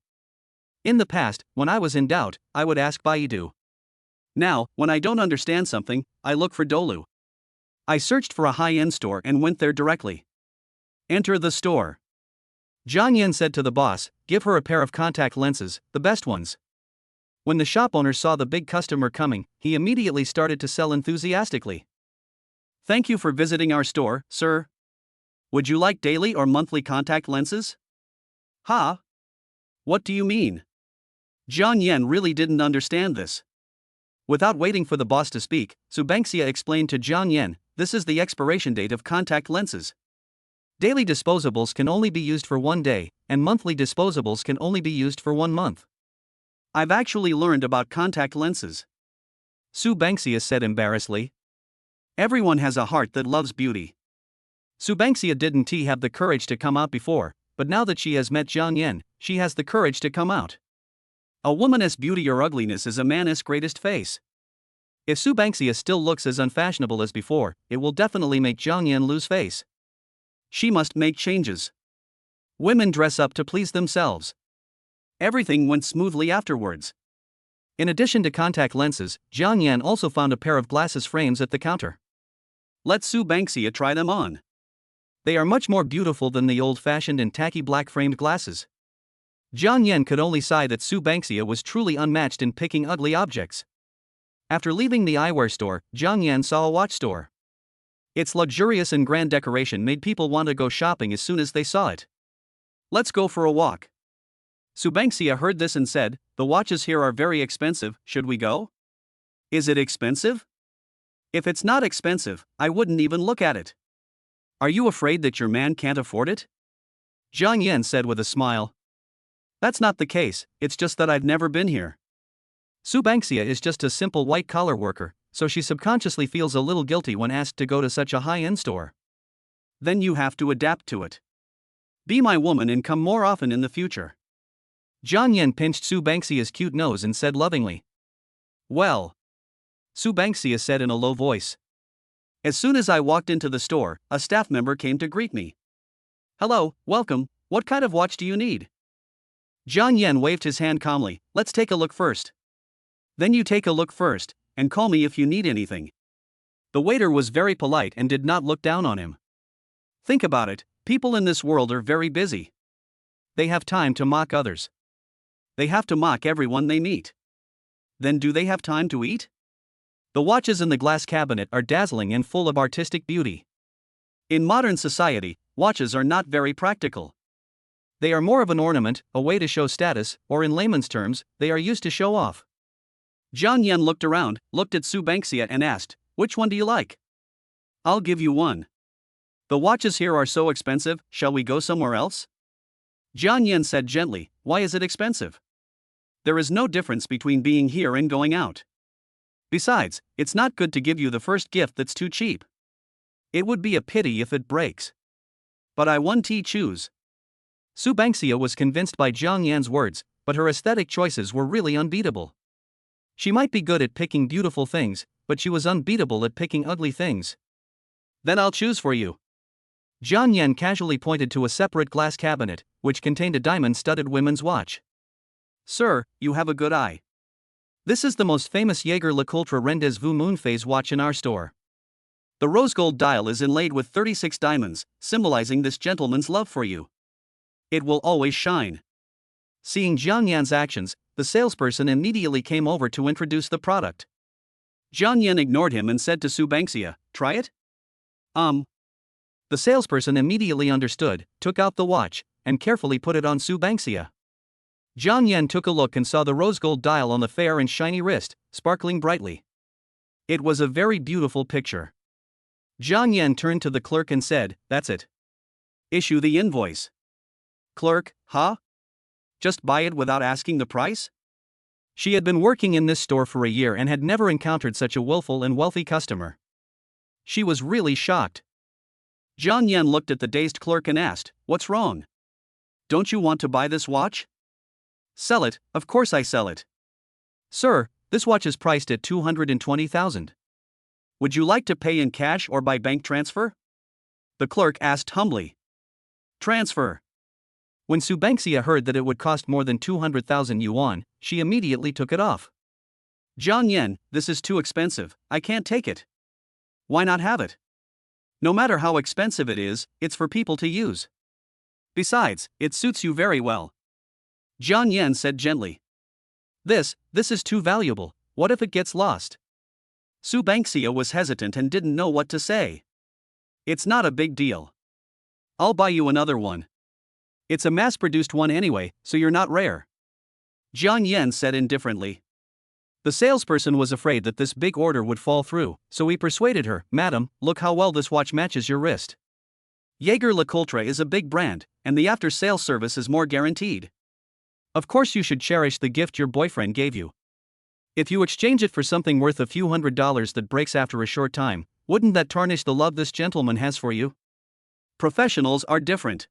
In the past, when I was in doubt, I would ask Baidu. Now, when I don't understand something, I look for Dolu. I searched for a high-end store and went there directly. Enter the store. Jiang Yan said to the boss, give her a pair of contact lenses, the best ones. When the shop owner saw the big customer coming, he immediately started to sell enthusiastically. Thank you for visiting our store, sir. Would you like daily or monthly contact lenses? Ha? What do you mean? Jiang Yan really didn't understand this. Without waiting for the boss to speak, Subanksia explained to Jiang Yan, this is the expiration date of contact lenses. Daily disposables can only be used for 1 day, and monthly disposables can only be used for 1 month. I've actually learned about contact lenses. Subanksia said embarrassedly. Everyone has a heart that loves beauty. Subanksia didn't have the courage to come out before, but now that she has met Jiang Yan, she has the courage to come out. A woman's beauty or ugliness is a man's greatest face. If Subanksia still looks as unfashionable as before, it will definitely make Jiang Yan lose face. She must make changes. Women dress up to please themselves. Everything went smoothly afterwards. In addition to contact lenses, Jiang Yan also found a pair of glasses frames at the counter. Let Subanksia try them on. They are much more beautiful than the old-fashioned and tacky black-framed glasses. Jiang Yan could only sigh that Subanksia was truly unmatched in picking ugly objects. After leaving the eyewear store, Jiang Yan saw a watch store. Its luxurious and grand decoration made people want to go shopping as soon as they saw it. Let's go for a walk. Subangsia heard this and said, the watches here are very expensive, should we go? Is it expensive? If it's not expensive, I wouldn't even look at it. Are you afraid that your man can't afford it? Zhang Yan said with a smile. That's not the case, it's just that I've never been here. Subangsia is just a simple white-collar worker, so she subconsciously feels a little guilty when asked to go to such a high-end store. Then you have to adapt to it. Be my woman and come more often in the future. Zhang Yan pinched Subangsia's cute nose and said lovingly. Well, Subangsia said in a low voice. As soon as I walked into the store, a staff member came to greet me. Hello, welcome, what kind of watch do you need? Zhang Yan waved his hand calmly, let's take a look first. Then you take a look first, and call me if you need anything. The waiter was very polite and did not look down on him. Think about it, people in this world are very busy. They have time to mock others. They have to mock everyone they meet. Then do they have time to eat? The watches in the glass cabinet are dazzling and full of artistic beauty. In modern society, watches are not very practical. They are more of an ornament, a way to show status, or in layman's terms, they are used to show off. Zhang Yan looked around, looked at Subangsia and asked, which one do you like? I'll give you one. The watches here are so expensive, shall we go somewhere else? Zhang Yan said gently, why is it expensive? There is no difference between being here and going out. Besides, it's not good to give you the first gift that's too cheap. It would be a pity if it breaks. But I want to choose. Subangsia was convinced by Zhang Yan's words, but her aesthetic choices were really unbeatable. She might be good at picking beautiful things, but she was unbeatable at picking ugly things. Then I'll choose for you. Zhang Yan casually pointed to a separate glass cabinet, which contained a diamond-studded women's watch. Sir, you have a good eye. This is the most famous Jaeger-LeCoultre Rendezvous moon phase watch in our store. The rose gold dial is inlaid with 36 diamonds, symbolizing this gentleman's love for you. It will always shine. Seeing Zhang Yan's actions, the salesperson immediately came over to introduce the product. Zhang Yan ignored him and said to Subangsia, try it? The salesperson immediately understood, took out the watch, and carefully put it on Subangsia. Zhang Yan took a look and saw the rose gold dial on the fair and shiny wrist, sparkling brightly. It was a very beautiful picture. Zhang Yan turned to the clerk and said, that's it. Issue the invoice. Clerk, huh? Just buy it without asking the price? She had been working in this store for a year and had never encountered such a willful and wealthy customer. She was really shocked. Zhang Yan looked at the dazed clerk and asked, what's wrong? Don't you want to buy this watch? Sell it, of course I sell it. Sir, this watch is priced at 220,000. Would you like to pay in cash or by bank transfer? The clerk asked humbly. Transfer. When Subangsia heard that it would cost more than 200,000 yuan, she immediately took it off. Zhang Yan, this is too expensive, I can't take it. Why not have it? No matter how expensive it is, it's for people to use. Besides, it suits you very well. Zhang Yan said gently. This is too valuable, what if it gets lost? Subangsia was hesitant and didn't know what to say. It's not a big deal. I'll buy you another one. It's a mass-produced one anyway, so you're not rare. Zhang Yan said indifferently. The salesperson was afraid that this big order would fall through, so he persuaded her, Madam, look how well this watch matches your wrist. Jaeger-LeCoultre is a big brand, and the after-sales service is more guaranteed. Of course you should cherish the gift your boyfriend gave you. If you exchange it for something worth a few $100s that breaks after a short time, wouldn't that tarnish the love this gentleman has for you? Professionals are different.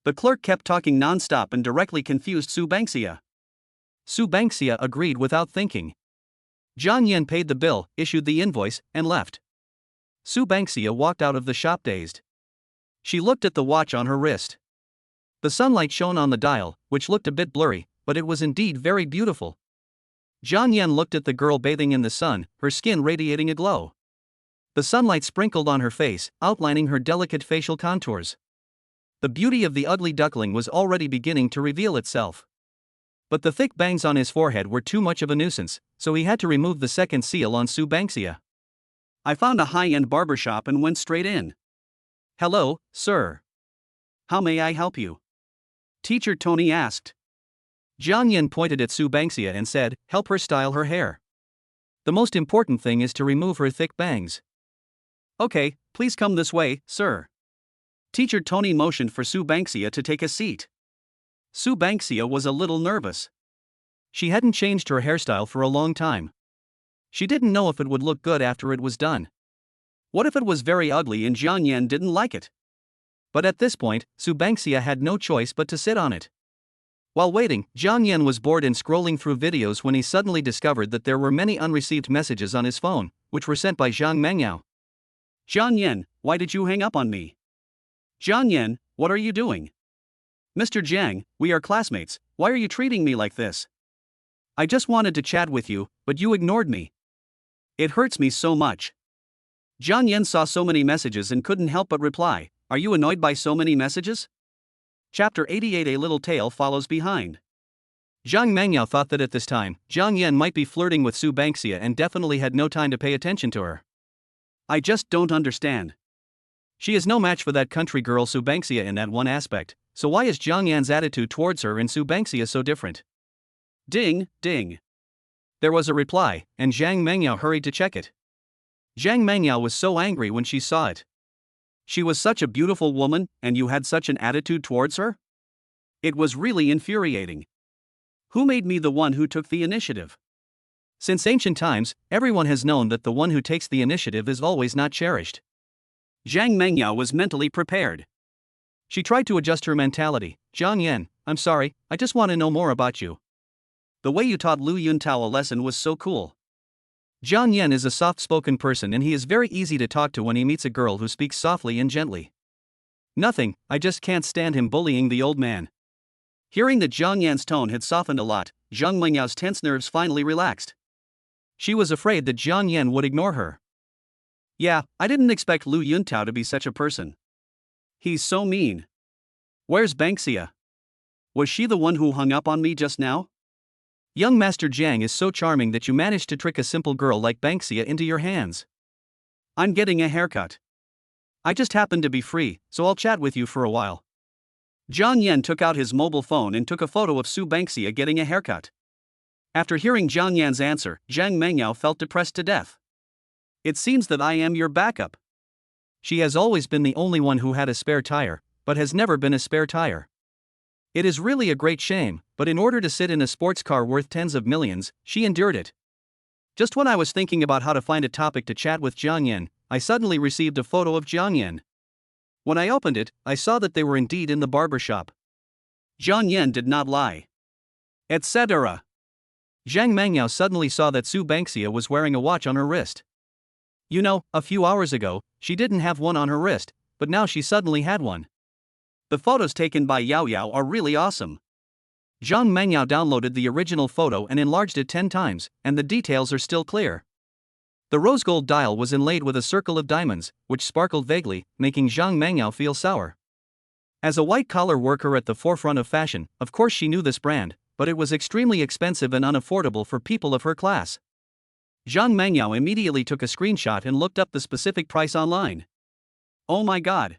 The clerk kept talking non-stop and directly confused Subangsia. Subangsia agreed without thinking. Zhang Yan paid the bill, issued the invoice, and left. Subangsia walked out of the shop dazed. She looked at the watch on her wrist. The sunlight shone on the dial, which looked a bit blurry, but it was indeed very beautiful. Zhang Yan looked at the girl bathing in the sun, her skin radiating a glow. The sunlight sprinkled on her face, outlining her delicate facial contours. The beauty of the ugly duckling was already beginning to reveal itself. But the thick bangs on his forehead were too much of a nuisance, so he had to remove the second seal on Subangsia. I found a high-end barbershop and went straight in. Hello, sir. How may I help you? Teacher Tony asked. Jiang Yan pointed at Su Bangxia and said, help her style her hair. The most important thing is to remove her thick bangs. Okay, please come this way, sir. Teacher Tony motioned for Su Bangxia to take a seat. Su Bangxia was a little nervous. She hadn't changed her hairstyle for a long time. She didn't know if it would look good after it was done. What if it was very ugly and Jiang Yan didn't like it? But at this point, Su Bangxia had no choice but to sit on it. While waiting, Jiang Yan was bored and scrolling through videos when he suddenly discovered that there were many unreceived messages on his phone, which were sent by Zhang Mengyao. Jiang Yan, why did you hang up on me? Jiang Yan, what are you doing? Mr. Jiang, we are classmates, why are you treating me like this? I just wanted to chat with you, but you ignored me. It hurts me so much. Jiang Yan saw so many messages and couldn't help but reply, are you annoyed by so many messages? Chapter 88 A little tale follows behind. Zhang Mengyao thought that at this time, Jiang Yan might be flirting with Su Bangxia and definitely had no time to pay attention to her. I just don't understand. She is no match for that country girl Su Bangxia in that one aspect, so why is Jiang Yan's attitude towards her and Su Bangxia so different? Ding, ding. There was a reply, and Zhang Mengyao hurried to check it. Zhang Mengyao was so angry when she saw it. She was such a beautiful woman, and you had such an attitude towards her? It was really infuriating. Who made me the one who took the initiative? Since ancient times, everyone has known that the one who takes the initiative is always not cherished. Zhang Mengyao was mentally prepared. She tried to adjust her mentality. Jiang Yan, I'm sorry, I just want to know more about you. The way you taught Lu Yuntao a lesson was so cool. Jiang Yan is a soft-spoken person and he is very easy to talk to when he meets a girl who speaks softly and gently. Nothing, I just can't stand him bullying the old man. Hearing that Jiang Yan's tone had softened a lot, Zhang Mengyao's tense nerves finally relaxed. She was afraid that Jiang Yan would ignore her. Yeah, I didn't expect Lu Yuntao to be such a person. He's so mean. Where's Bangxia? Was she the one who hung up on me just now? Young Master Jiang is so charming that you managed to trick a simple girl like Bangxia into your hands. I'm getting a haircut. I just happened to be free, so I'll chat with you for a while. Jiang Yan took out his mobile phone and took a photo of Su Bangxia getting a haircut. After hearing Jiang Yan's answer, Zhang Mengyao felt depressed to death. It seems that I am your backup. She has always been the only one who had a spare tire, but has never been a spare tire. It is really a great shame, but in order to sit in a sports car worth tens of millions, she endured it. Just when I was thinking about how to find a topic to chat with Jiang Yan, I suddenly received a photo of Jiang Yan. When I opened it, I saw that they were indeed in the barber shop. Jiang Yan did not lie. Etc. Zhang Mengyao suddenly saw that Su Bangxia was wearing a watch on her wrist. You know, a few hours ago, she didn't have one on her wrist, but now she suddenly had one. The photos taken by Yao Yao are really awesome. Zhang Mengyao downloaded the original photo and enlarged it 10 times, and the details are still clear. The rose gold dial was inlaid with a circle of diamonds, which sparkled vaguely, making Zhang Mengyao feel sour. As a white-collar worker at the forefront of fashion, of course she knew this brand, but it was extremely expensive and unaffordable for people of her class. Zhang Mengyao immediately took a screenshot and looked up the specific price online. Oh my god.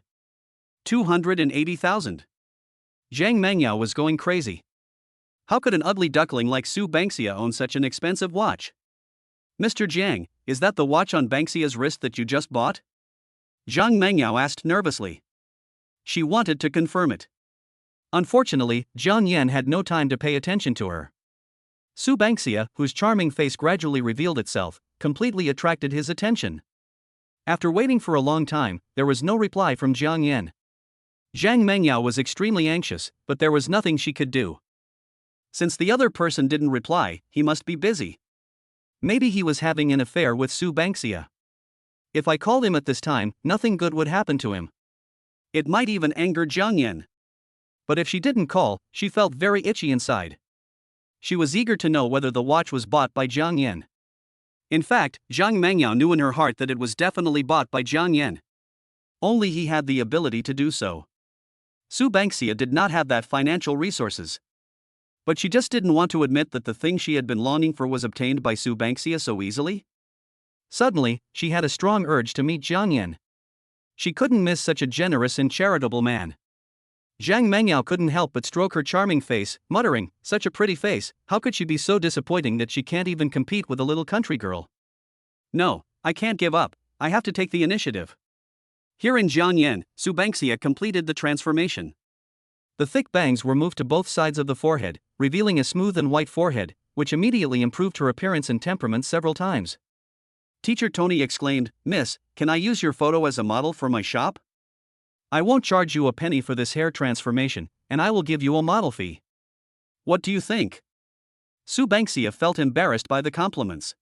280,000. Zhang Mengyao was going crazy. How could an ugly duckling like Su Bangxia own such an expensive watch? Mr. Jiang, is that the watch on Bangxia's wrist that you just bought? Zhang Mengyao asked nervously. She wanted to confirm it. Unfortunately, Jiang Yan had no time to pay attention to her. Su Bangxia, whose charming face gradually revealed itself, completely attracted his attention. After waiting for a long time, there was no reply from Jiang Yan. Zhang Mengyao was extremely anxious, but there was nothing she could do. Since the other person didn't reply, he must be busy. Maybe he was having an affair with Su Bangxia. If I called him at this time, nothing good would happen to him. It might even anger Jiang Yan. But if she didn't call, she felt very itchy inside. She was eager to know whether the watch was bought by Jiang Yan. In fact, Zhang Mengyao knew in her heart that it was definitely bought by Jiang Yan. Only he had the ability to do so. Su Bangxia did not have that financial resources. But she just didn't want to admit that the thing she had been longing for was obtained by Su Bangxia so easily. Suddenly, she had a strong urge to meet Jiang Yan. She couldn't miss such a generous and charitable man. Zhang Mengyao couldn't help but stroke her charming face, muttering, "Such a pretty face, how could she be so disappointing that she can't even compete with a little country girl?" "No, I can't give up, I have to take the initiative." Here in Jiangyan, Su Bangxia completed the transformation. The thick bangs were moved to both sides of the forehead, revealing a smooth and white forehead, which immediately improved her appearance and temperament several times. Teacher Tony exclaimed, "Miss, can I use your photo as a model for my shop? I won't charge you a penny for this hair transformation, and I will give you a model fee. What do you think?" Su Bangxia felt embarrassed by the compliments.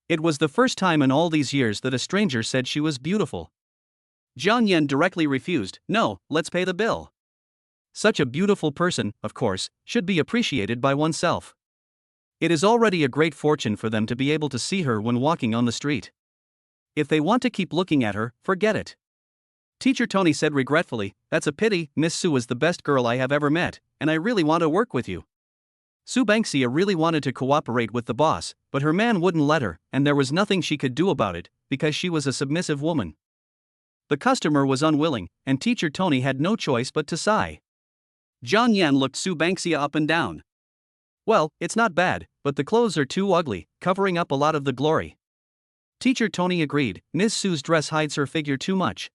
It was the first time in all these years that a stranger said she was beautiful. Jiang Yan directly refused, "No, let's pay the bill." Such a beautiful person, of course, should be appreciated by oneself. It is already a great fortune for them to be able to see her when walking on the street. If they want to keep looking at her, forget it. Teacher Tony said regretfully, "That's a pity, Miss Su is the best girl I have ever met, and I really want to work with you." Su Bangxia really wanted to cooperate with the boss, but her man wouldn't let her, and there was nothing she could do about it, because she was a submissive woman. The customer was unwilling, and Teacher Tony had no choice but to sigh. Jiang Yan looked Su Bangxia up and down. "Well, it's not bad, but the clothes are too ugly, covering up a lot of the glory." Teacher Tony agreed, "Miss Su's dress hides her figure too much.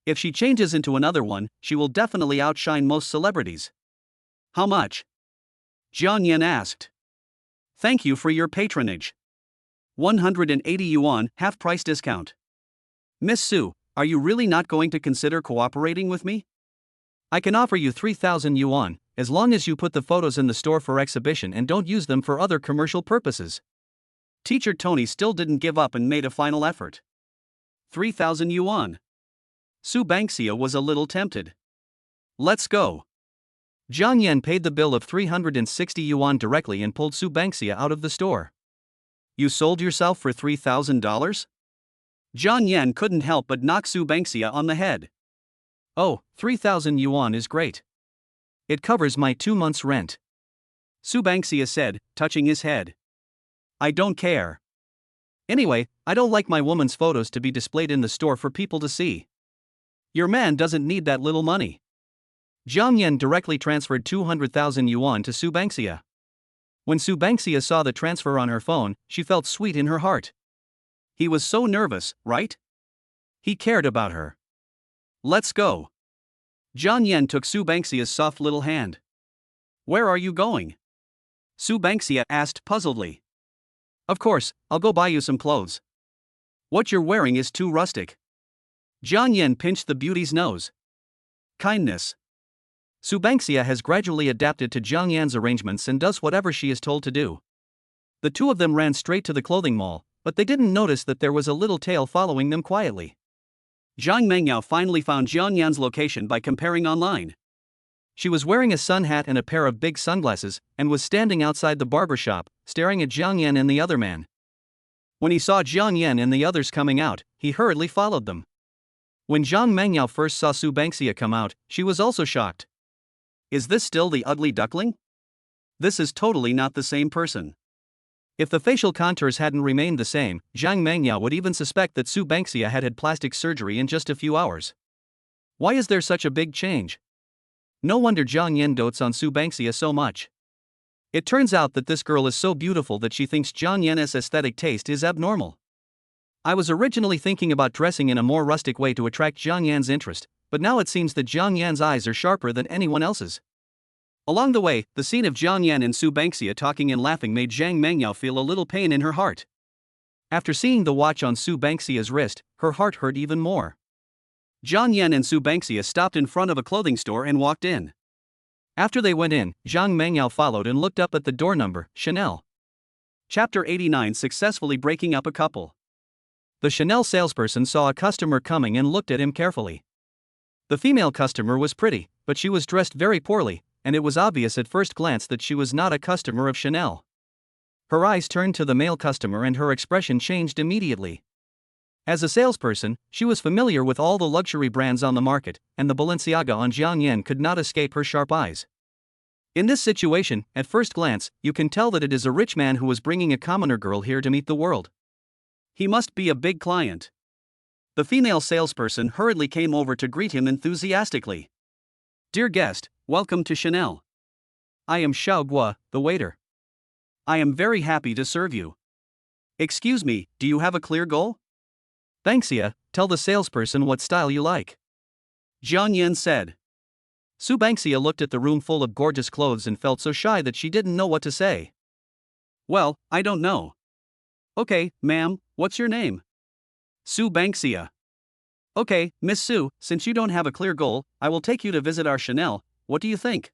If she changes into another one, she will definitely outshine most celebrities." "How much?" Jiang Yan asked. "Thank you for your patronage. 180 yuan, half-price discount." "Miss Su, are you really not going to consider cooperating with me? I can offer you 3,000 yuan, as long as you put the photos in the store for exhibition and don't use them for other commercial purposes." Teacher Tony still didn't give up and made a final effort. 3,000 yuan. Su Bangxia was a little tempted. "Let's go." Jiang Yan paid the bill of 360 yuan directly and pulled Su Bangxia out of the store. "You sold yourself for $3,000? Jiang Yan couldn't help but knock Su Bangxia on the head. "Oh, 3,000 yuan is great. It covers my 2 months' rent," Su Bangxia said, touching his head. "I don't care. Anyway, I don't like my woman's photos to be displayed in the store for people to see. Your man doesn't need that little money." Jiang Yan directly transferred 200,000 yuan to Su Bangxia. When Su Bangxia saw the transfer on her phone, she felt sweet in her heart. He was so nervous, right? He cared about her. "Let's go." Jiang Yan took Su Bangxia's soft little hand. "Where are you going?" Su Bangxia asked puzzledly. "Of course, I'll go buy you some clothes. What you're wearing is too rustic." Jiang Yan pinched the beauty's nose. Kindness. Su Bangxia has gradually adapted to Jiang Yan's arrangements and does whatever she is told to do. The two of them ran straight to the clothing mall, but they didn't notice that there was a little tail following them quietly. Zhang Mengyao finally found Jiang Yan's location by comparing online. She was wearing a sun hat and a pair of big sunglasses, and was standing outside the barber shop, staring at Jiang Yan and the other man. When he saw Jiang Yan and the others coming out, he hurriedly followed them. When Zhang Mengyao first saw Su Bangxia come out, she was also shocked. Is this still the ugly duckling? This is totally not the same person. If the facial contours hadn't remained the same, Zhang Mengyao would even suspect that Su Bangxia had had plastic surgery in just a few hours. Why is there such a big change? No wonder Jiang Yan dotes on Su Bangxia so much. It turns out that this girl is so beautiful that she thinks Jiang Yan's aesthetic taste is abnormal. I was originally thinking about dressing in a more rustic way to attract Jiang Yan's interest, but now it seems that Jiang Yan's eyes are sharper than anyone else's. Along the way, the scene of Jiang Yan and Su Bangxia talking and laughing made Zhang Mengyao feel a little pain in her heart. After seeing the watch on Su Bangxia's wrist, her heart hurt even more. Jiang Yan and Su Bangxia stopped in front of a clothing store and walked in. After they went in, Zhang Mengyao followed and looked up at the door number, Chanel. Chapter 89: Successfully Breaking Up a Couple. The Chanel salesperson saw a customer coming and looked at him carefully. The female customer was pretty, but she was dressed very poorly, and it was obvious at first glance that she was not a customer of Chanel. Her eyes turned to the male customer and her expression changed immediately. As a salesperson, she was familiar with all the luxury brands on the market, and the Balenciaga on Jiang Yan could not escape her sharp eyes. In this situation, at first glance, you can tell that it is a rich man who was bringing a commoner girl here to meet the world. He must be a big client. The female salesperson hurriedly came over to greet him enthusiastically. Dear guest, welcome to Chanel. I am Xiao Gua, the waiter. I am very happy to serve you. Excuse me, do you have a clear goal? Banksia, tell the salesperson what style you like. Jiang Yan said. Su Banksia looked at the room full of gorgeous clothes and felt so shy that she didn't know what to say. Well, I don't know. Okay, ma'am, what's your name? Su Banksia. Okay, Miss Su, since you don't have a clear goal, I will take you to visit our Chanel. What do you think?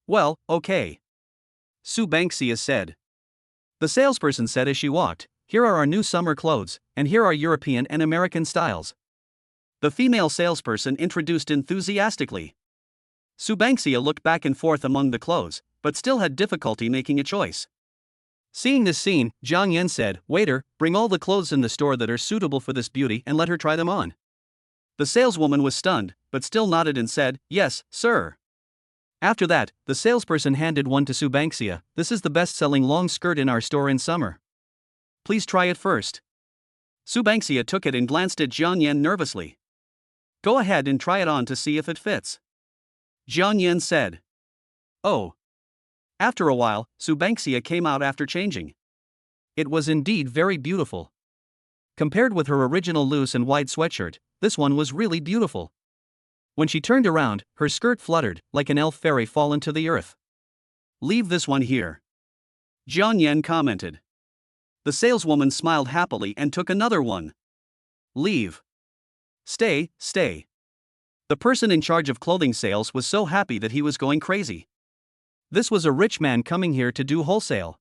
Well, okay. Su Banksia said. The salesperson said as she walked, here are our new summer clothes, and here are European and American styles. The female salesperson introduced enthusiastically. Su Banksia looked back and forth among the clothes, but still had difficulty making a choice. Seeing this scene, Jiang Yan said, Waiter, bring all the clothes in the store that are suitable for this beauty and let her try them on. The saleswoman was stunned, but still nodded and said, Yes, sir. After that, the salesperson handed one to Su Banksia. This is the best-selling long skirt in our store in summer. Please try it first. Su Banksia took it and glanced at Jiang Yan nervously. Go ahead and try it on to see if it fits. Jiang Yan said. Oh. After a while, Su Banksia came out after changing. It was indeed very beautiful. Compared with her original loose and wide sweatshirt, this one was really beautiful. When she turned around, her skirt fluttered, like an elf fairy fallen to the earth. Leave this one here. Jiang Yan commented. The saleswoman smiled happily and took another one. Leave. Stay, stay. The person in charge of clothing sales was so happy that he was going crazy. This was a rich man coming here to do wholesale.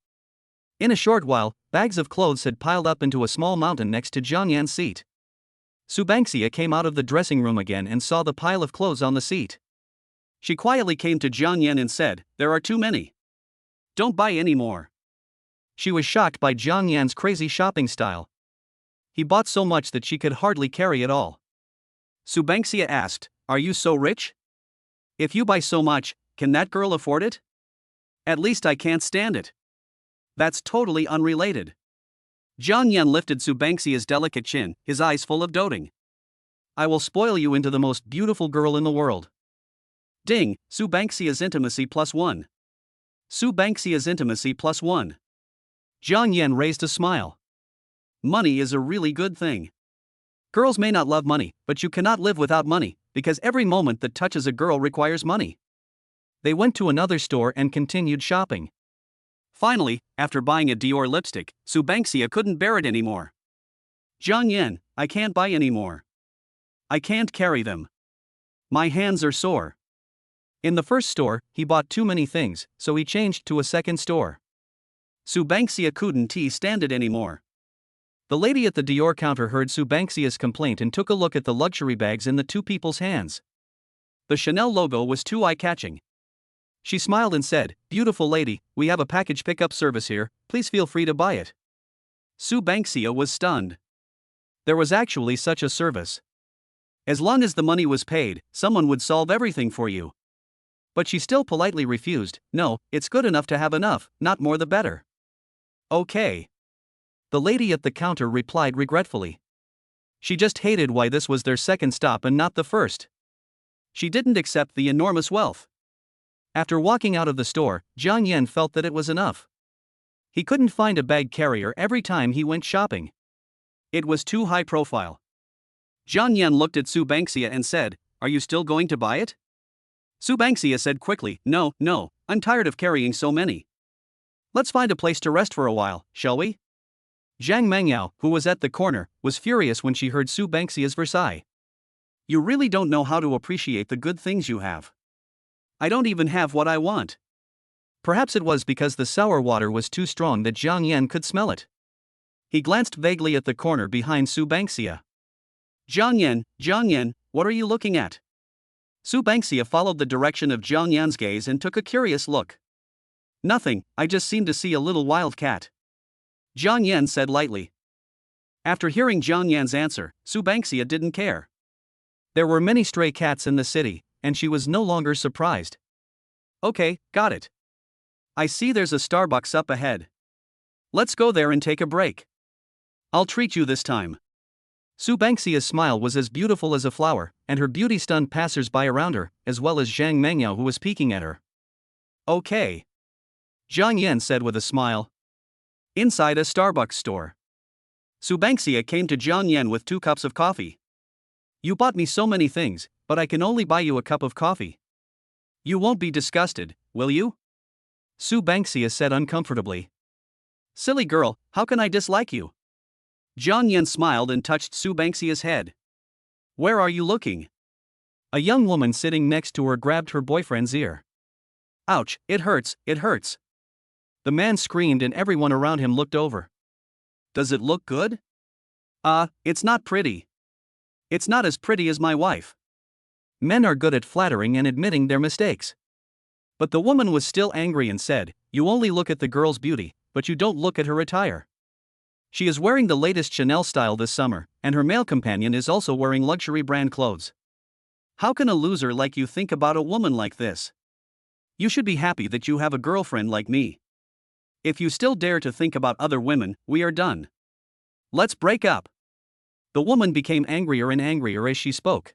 In a short while, bags of clothes had piled up into a small mountain next to Jiang Yan's seat. Su Banksia came out of the dressing room again and saw the pile of clothes on the seat. She quietly came to Jiang Yan and said, There are too many. Don't buy any more. She was shocked by Jiang Yan's crazy shopping style. He bought so much that she could hardly carry it all. Su Banksia asked, Are you so rich? If you buy so much, can that girl afford it? At least I can't stand it. That's totally unrelated. Jiang Yan lifted Su Banksia's delicate chin, his eyes full of doting. I will spoil you into the most beautiful girl in the world. Ding, Su Banksia's intimacy +1. Su Banksia's intimacy +1. Jiang Yan raised a smile. Money is a really good thing. Girls may not love money, but you cannot live without money, because every moment that touches a girl requires money. They went to another store and continued shopping. Finally, after buying a Dior lipstick, Su Banksia couldn't bear it anymore. Jiang Yan, I can't buy any more. I can't carry them. My hands are sore. In the first store, he bought too many things, so he changed to a second store. Su Banksia couldn't stand it anymore. The lady at the Dior counter heard Su Banksia's complaint and took a look at the luxury bags in the two people's hands. The Chanel logo was too eye-catching. She smiled and said, Beautiful lady, we have a package pickup service here, please feel free to buy it. Su Banksia was stunned. There was actually such a service. As long as the money was paid, someone would solve everything for you. But she still politely refused. No, it's good enough to have enough, not more the better. Okay. The lady at the counter replied regretfully. She just hated why this was their second stop and not the first. She didn't accept the enormous wealth. After walking out of the store, Jiang Yan felt that it was enough. He couldn't find a bag carrier every time he went shopping. It was too high profile. Jiang Yan looked at Su Banksia and said, Are you still going to buy it? Su Banksia said quickly, No, I'm tired of carrying so many. Let's find a place to rest for a while, shall we? Zhang Mengyao, who was at the corner, was furious when she heard Su Banksia's Versailles. You really don't know how to appreciate the good things you have. I don't even have what I want. Perhaps it was because the sour water was too strong that Jiang Yan could smell it. He glanced vaguely at the corner behind Su Banksia. Jiang Yan, what are you looking at? Su Banksia followed the direction of Jiang Yan's gaze and took a curious look. Nothing, I just seem to see a little wild cat. Jiang Yan said lightly. After hearing Jiang Yan's answer, Su Banksia didn't care. There were many stray cats in the city, and she was no longer surprised. Okay, got it. I see there's a Starbucks up ahead. Let's go there and take a break. I'll treat you this time. Su Bangxia's smile was as beautiful as a flower, and her beauty stunned passers-by around her, as well as Zhang Mengyao who was peeking at her. Okay. Zhang Yan said with a smile. Inside a Starbucks store. Su Bangxia came to Zhang Yan with 2 cups of coffee. You bought me so many things, but I can only buy you a cup of coffee. You won't be disgusted, will you? Su Bangxia said uncomfortably. Silly girl, how can I dislike you? Zhang Yan smiled and touched Su Bangxia's head. Where are you looking? A young woman sitting next to her grabbed her boyfriend's ear. Ouch, it hurts, it hurts. The man screamed and everyone around him looked over. Does it look good? It's not pretty. It's not as pretty as my wife. Men are good at flattering and admitting their mistakes. But the woman was still angry and said, You only look at the girl's beauty, but you don't look at her attire. She is wearing the latest Chanel style this summer, and her male companion is also wearing luxury brand clothes. How can a loser like you think about a woman like this? You should be happy that you have a girlfriend like me. If you still dare to think about other women, we are done. Let's break up. The woman became angrier and angrier as she spoke.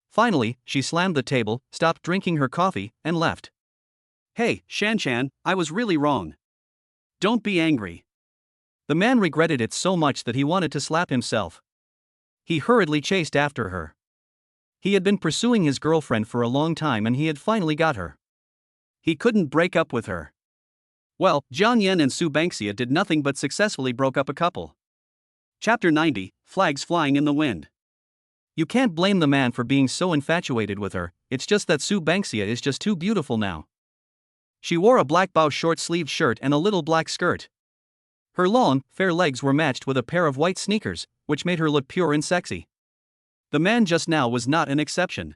Finally, she slammed the table, stopped drinking her coffee, and left. Hey, Shan, I was really wrong. Don't be angry. The man regretted it so much that he wanted to slap himself. He hurriedly chased after her. He had been pursuing his girlfriend for a long time and he had finally got her. He couldn't break up with her. Well, Zhang Yan and Su Bangxia did nothing but successfully broke up a couple. Chapter 90, Flags Flying in the Wind. You can't blame the man for being so infatuated with her, it's just that Su Bangxia is just too beautiful now. She wore a black bow short-sleeved shirt and a little black skirt. Her long, fair legs were matched with a pair of white sneakers, which made her look pure and sexy. The man just now was not an exception.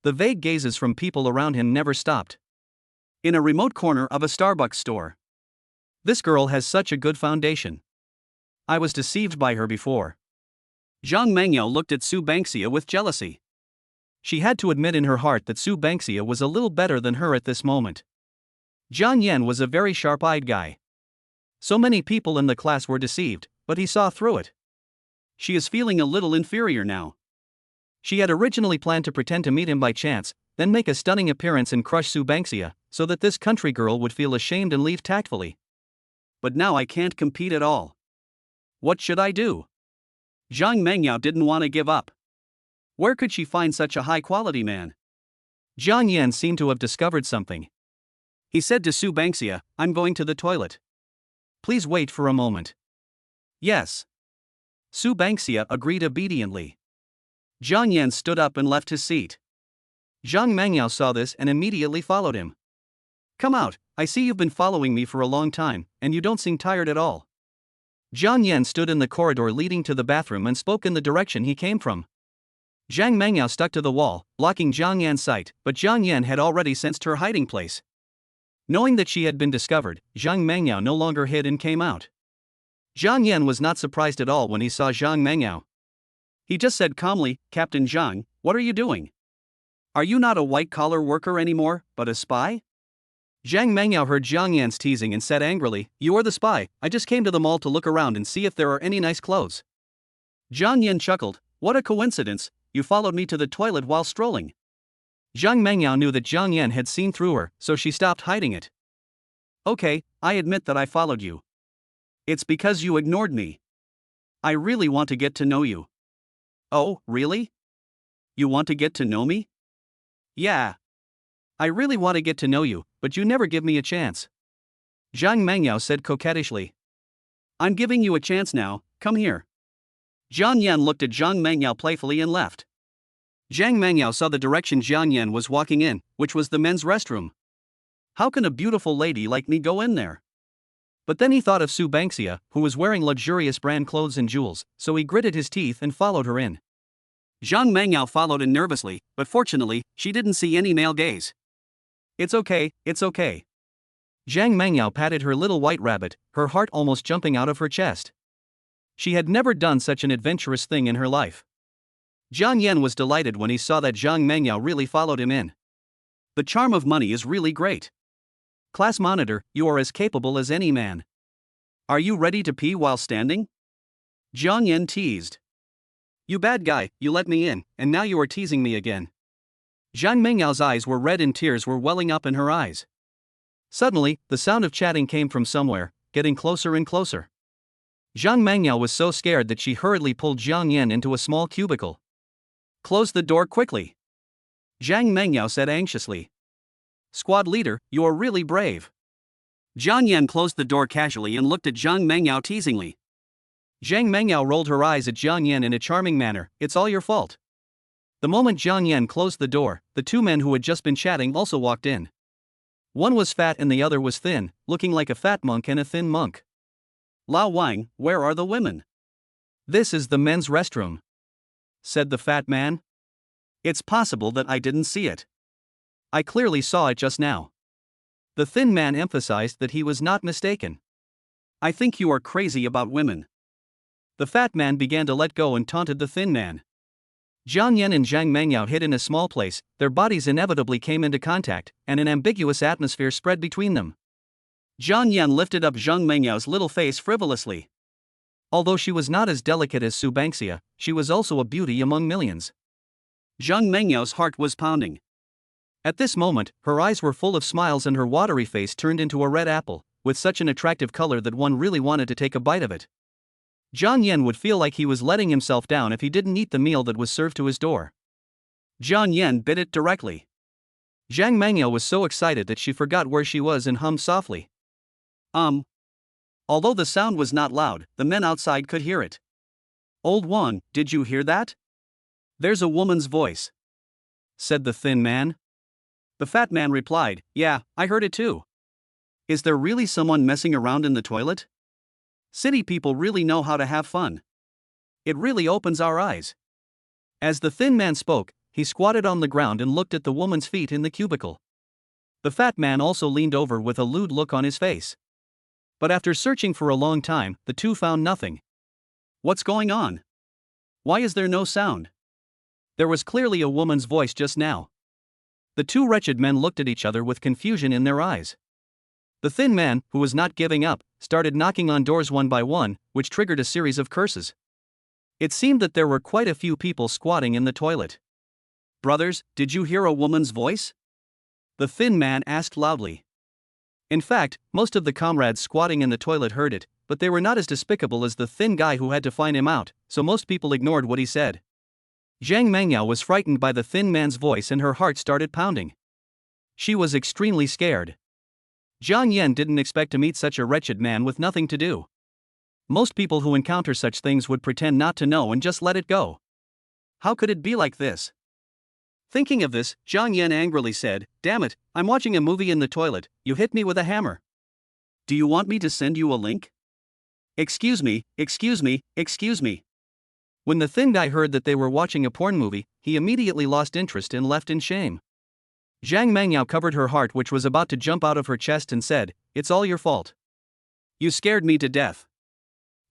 The vague gazes from people around him never stopped. In a remote corner of a Starbucks store. This girl has such a good foundation. I was deceived by her before. Zhang Mengyao looked at Su Bangxia with jealousy. She had to admit in her heart that Su Bangxia was a little better than her at this moment. Zhang Yan was a very sharp-eyed guy. So many people in the class were deceived, but he saw through it. She is feeling a little inferior now. She had originally planned to pretend to meet him by chance, then make a stunning appearance and crush Su Bangxia, so that this country girl would feel ashamed and leave tactfully. But now I can't compete at all. What should I do? Zhang Mengyao didn't want to give up. Where could she find such a high-quality man? Zhang Yan seemed to have discovered something. He said to Su Bangxia, I'm going to the toilet. Please wait for a moment. Yes. Su Bangxia agreed obediently. Zhang Yan stood up and left his seat. Zhang Mengyao saw this and immediately followed him. Come out, I see you've been following me for a long time, and you don't seem tired at all. Zhang Yan stood in the corridor leading to the bathroom and spoke in the direction he came from. Zhang Mengyao stuck to the wall, blocking Zhang Yan's sight, but Zhang Yan had already sensed her hiding place. Knowing that she had been discovered, Zhang Mengyao no longer hid and came out. Zhang Yan was not surprised at all when he saw Zhang Mengyao. He just said calmly, Captain Zhang, what are you doing? Are you not a white-collar worker anymore, but a spy? Zhang Mengyao heard Zhang Yan's teasing and said angrily, You are the spy, I just came to the mall to look around and see if there are any nice clothes. Zhang Yan chuckled, What a coincidence, you followed me to the toilet while strolling. Zhang Mengyao knew that Zhang Yan had seen through her, so she stopped hiding it. Okay, I admit that I followed you. It's because you ignored me. I really want to get to know you. Oh, really? You want to get to know me? Yeah. I really want to get to know you, but you never give me a chance. Zhang Mengyao said coquettishly. I'm giving you a chance now, come here. Zhang Yan looked at Zhang Mengyao playfully and left. Zhang Mengyao saw the direction Zhang Yan was walking in, which was the men's restroom. How can a beautiful lady like me go in there? But then he thought of Su Bangxia, who was wearing luxurious brand clothes and jewels, so he gritted his teeth and followed her in. Zhang Mengyao followed in nervously, but fortunately, she didn't see any male gaze. It's okay, it's okay. Zhang Mengyao patted her little white rabbit, her heart almost jumping out of her chest. She had never done such an adventurous thing in her life. Zhang Yan was delighted when he saw that Zhang Mengyao really followed him in. The charm of money is really great. Class monitor, you are as capable as any man. Are you ready to pee while standing? Jiang Yan teased. You bad guy, you let me in, and now you are teasing me again. Zhang Mengyao's eyes were red and tears were welling up in her eyes. Suddenly, the sound of chatting came from somewhere, getting closer and closer. Zhang Mengyao was so scared that she hurriedly pulled Jiang Yan into a small cubicle. Close the door quickly, Zhang Mengyao said anxiously. Squad leader, you are really brave. Jiang Yan closed the door casually and looked at Zhang Mengyao teasingly. Zhang Mengyao rolled her eyes at Jiang Yan in a charming manner. It's all your fault. The moment Jiang Yan closed the door, the two men who had just been chatting also walked in. One was fat and the other was thin, looking like a fat monk and a thin monk. Lao Wang, where are the women? This is the men's restroom, said the fat man. It's possible that I didn't see it. I clearly saw it just now. The thin man emphasized that he was not mistaken. I think you are crazy about women. The fat man began to let go and taunted the thin man. Jiang Yan and Zhang Mengyao hid in a small place, their bodies inevitably came into contact, and an ambiguous atmosphere spread between them. Jiang Yan lifted up Zhang Mengyao's little face frivolously. Although she was not as delicate as Su Bangxia, she was also a beauty among millions. Zhang Mengyao's heart was pounding. At this moment, her eyes were full of smiles and her watery face turned into a red apple, with such an attractive color that one really wanted to take a bite of it. Jiang Yan would feel like he was letting himself down if he didn't eat the meal that was served to his door. Jiang Yan bit it directly. Zhang Mengyao was so excited that she forgot where she was and hummed softly. Although the sound was not loud, the men outside could hear it. Old Wang, did you hear that? There's a woman's voice, said the thin man. The fat man replied, yeah, I heard it too. Is there really someone messing around in the toilet? City people really know how to have fun. It really opens our eyes. As the thin man spoke, he squatted on the ground and looked at the woman's feet in the cubicle. The fat man also leaned over with a lewd look on his face. But after searching for a long time, the two found nothing. What's going on? Why is there no sound? There was clearly a woman's voice just now. The two wretched men looked at each other with confusion in their eyes. The thin man, who was not giving up, started knocking on doors one by one, which triggered a series of curses. It seemed that there were quite a few people squatting in the toilet. Brothers, did you hear a woman's voice? The thin man asked loudly. In fact, most of the comrades squatting in the toilet heard it, but they were not as despicable as the thin guy who had to find him out, so most people ignored what he said. Zhang Mengyao was frightened by the thin man's voice and her heart started pounding. She was extremely scared. Jiang Yan didn't expect to meet such a wretched man with nothing to do. Most people who encounter such things would pretend not to know and just let it go. How could it be like this? Thinking of this, Jiang Yan angrily said, damn it, I'm watching a movie in the toilet, you hit me with a hammer. Do you want me to send you a link? Excuse me. When the thin guy heard that they were watching a porn movie, he immediately lost interest and left in shame. Zhang Mengyao covered her heart, which was about to jump out of her chest, and said, it's all your fault. You scared me to death.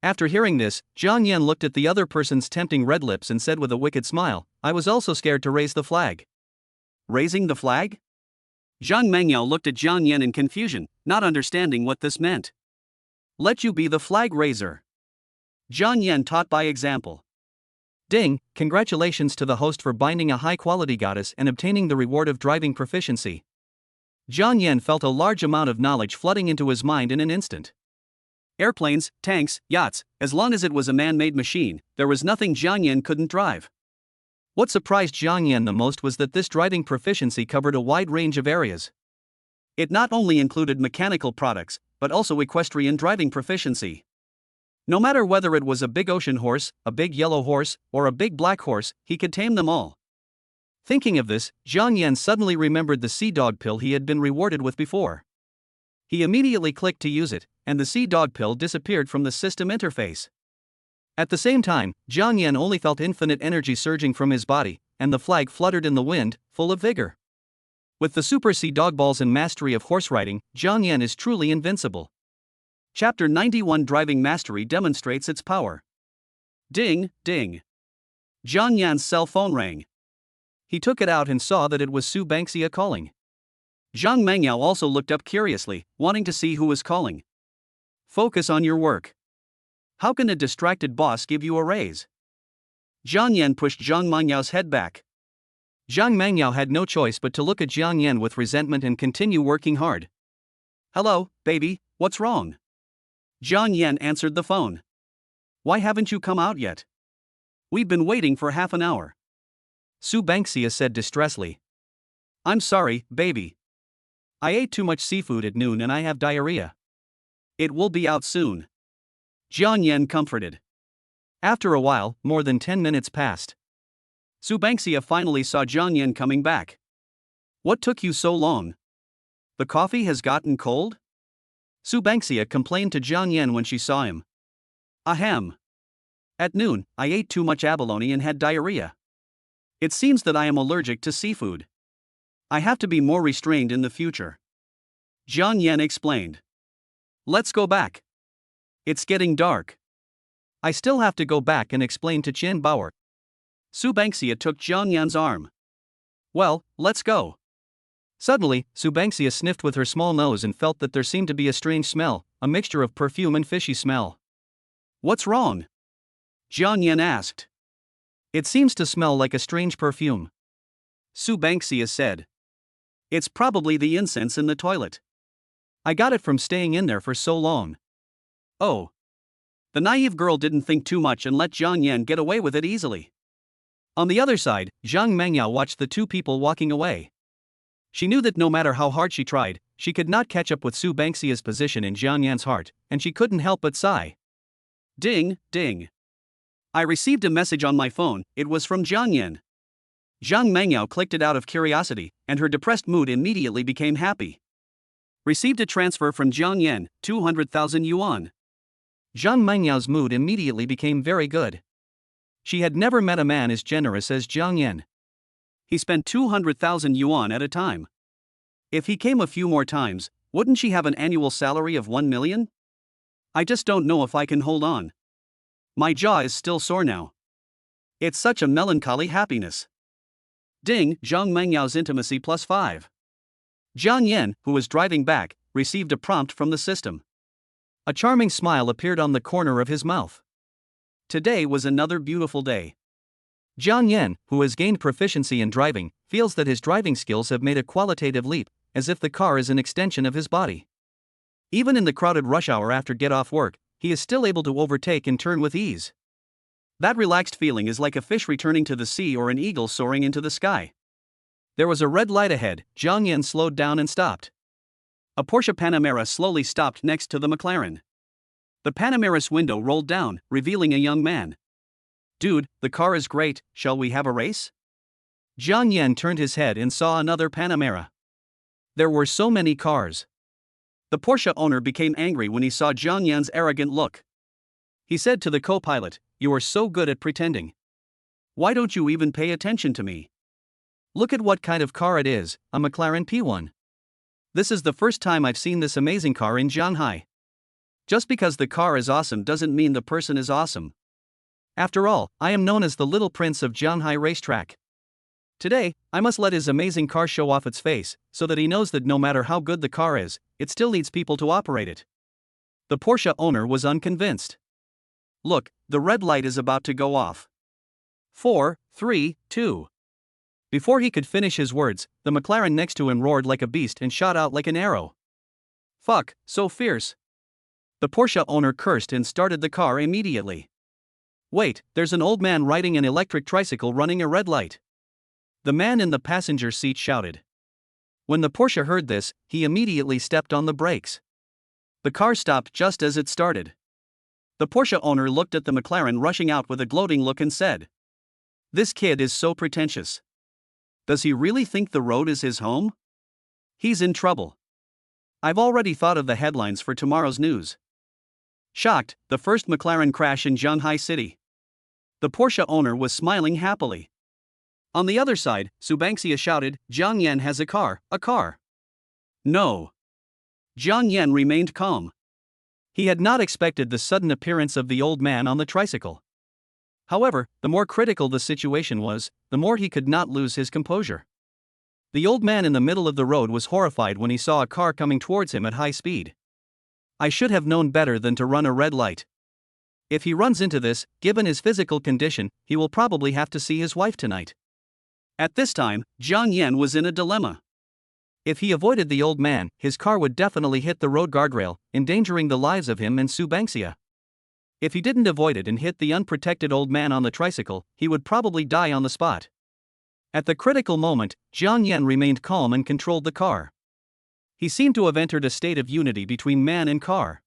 After hearing this, Jiang Yan looked at the other person's tempting red lips and said with a wicked smile, I was also scared to raise the flag. Raising the flag? Zhang Mengyao looked at Jiang Yan in confusion, not understanding what this meant. Let you be the flag raiser. Jiang Yan taught by example. Ding, congratulations to the host for binding a high-quality goddess and obtaining the reward of driving proficiency. Jiang Yan felt a large amount of knowledge flooding into his mind in an instant. Airplanes, tanks, yachts, as long as it was a man-made machine, there was nothing Jiang Yan couldn't drive. What surprised Jiang Yan the most was that this driving proficiency covered a wide range of areas. It not only included mechanical products, but also equestrian driving proficiency. No matter whether it was a big ocean horse, a big yellow horse, or a big black horse, he could tame them all. Thinking of this, Jiang Yan suddenly remembered the sea dog pill he had been rewarded with before. He immediately clicked to use it, and the sea dog pill disappeared from the system interface. At the same time, Jiang Yan only felt infinite energy surging from his body, and the flag fluttered in the wind, full of vigor. With the super sea dog balls and mastery of horse riding, Jiang Yan is truly invincible. Chapter 91 Driving Mastery demonstrates its power. Ding, ding. Jiang Yan's cell phone rang. He took it out and saw that it was Su Bangxia calling. Zhang Mengyao also looked up curiously, wanting to see who was calling. Focus on your work. How can a distracted boss give you a raise? Jiang Yan pushed Zhang Mangyao head back. Zhang Mangyao had no choice but to look at Jiang Yan with resentment and continue working hard. Hello, baby, what's wrong? Jiang Yan answered the phone. Why haven't you come out yet? We've been waiting for half an hour. Su Banksia said distressfully. I'm sorry, baby. I ate too much seafood at noon and I have diarrhea. It will be out soon. Jiang Yan comforted. After a while, more than 10 minutes passed. Su Banksia finally saw Jiang Yan coming back. What took you so long? The coffee has gotten cold? Su Banksia complained to Jiang Yan when she saw him. Ahem. At noon, I ate too much abalone and had diarrhea. It seems that I am allergic to seafood. I have to be more restrained in the future. Jiang Yan explained. Let's go back. It's getting dark. I still have to go back and explain to Qian Bauer. Su Banksia took Jiang Yan's arm. Well, let's go. Suddenly, Su Banksia sniffed with her small nose and felt that there seemed to be a strange smell, a mixture of perfume and fishy smell. What's wrong? Jiang Yan asked. It seems to smell like a strange perfume. Su Banksia said. It's probably the incense in the toilet. I got it from staying in there for so long. Oh. The naive girl didn't think too much and let Jiang Yan get away with it easily. On the other side, Zhang Mangyao watched the two people walking away. She knew that no matter how hard she tried, she could not catch up with Su Banksia's position in Jiang Yan's heart, and she couldn't help but sigh. Ding, ding. I received a message on my phone, it was from Jiang Yan. Zhang Mangyao clicked it out of curiosity, and her depressed mood immediately became happy. Received a transfer from Jiang Yan, 200,000 yuan. Zhang Mangyao's mood immediately became very good. She had never met a man as generous as Jiang Yan. He spent 200,000 yuan at a time. If he came a few more times, wouldn't she have an annual salary of 1 million? I just don't know if I can hold on. My jaw is still sore now. It's such a melancholy happiness. Ding, Zhang Mangyao's intimacy +5. Jiang Yan, who was driving back, received a prompt from the system. A charming smile appeared on the corner of his mouth. Today was another beautiful day. Jiang Yan, who has gained proficiency in driving, feels that his driving skills have made a qualitative leap, as if the car is an extension of his body. Even in the crowded rush hour after get-off work, he is still able to overtake and turn with ease. That relaxed feeling is like a fish returning to the sea or an eagle soaring into the sky. There was a red light ahead. Jiang Yan slowed down and stopped. A Porsche Panamera slowly stopped next to the McLaren. The Panamera's window rolled down, revealing a young man. Dude, the car is great, shall we have a race? Jiang Yan turned his head and saw another Panamera. There were so many cars. The Porsche owner became angry when he saw Jiang Yan's arrogant look. He said to the co-pilot, "You are so good at pretending. Why don't you even pay attention to me? Look at what kind of car it is, a McLaren P1. This is the first time I've seen this amazing car in Shanghai. Just because the car is awesome doesn't mean the person is awesome. After all, I am known as the little prince of Shanghai racetrack. Today, I must let his amazing car show off its face, so that he knows that no matter how good the car is, it still needs people to operate it." The Porsche owner was unconvinced. Look, the red light is about to go off. 4, 3, 2. Before he could finish his words, the McLaren next to him roared like a beast and shot out like an arrow. Fuck, so fierce. The Porsche owner cursed and started the car immediately. Wait, there's an old man riding an electric tricycle running a red light. The man in the passenger seat shouted. When the Porsche heard this, he immediately stepped on the brakes. The car stopped just as it started. The Porsche owner looked at the McLaren rushing out with a gloating look and said, "This kid is so pretentious. Does he really think the road is his home? He's in trouble. I've already thought of the headlines for tomorrow's news." Shocked, the first McLaren crash in Shanghai City. The Porsche owner was smiling happily. On the other side, Su Banksia shouted, "Jiang Yan has a car, a car." No. Jiang Yan remained calm. He had not expected the sudden appearance of the old man on the tricycle. However, the more critical the situation was, the more he could not lose his composure. The old man in the middle of the road was horrified when he saw a car coming towards him at high speed. "I should have known better than to run a red light. If he runs into this, given his physical condition, he will probably have to see his wife tonight. At this time, Jiang Yan was in a dilemma. If he avoided the old man, his car would definitely hit the road guardrail, endangering the lives of him and Su Bangxia. If he didn't avoid it and hit the unprotected old man on the tricycle, he would probably die on the spot. At the critical moment, Jiang Yan remained calm and controlled the car. He seemed to have entered a state of unity between man and car.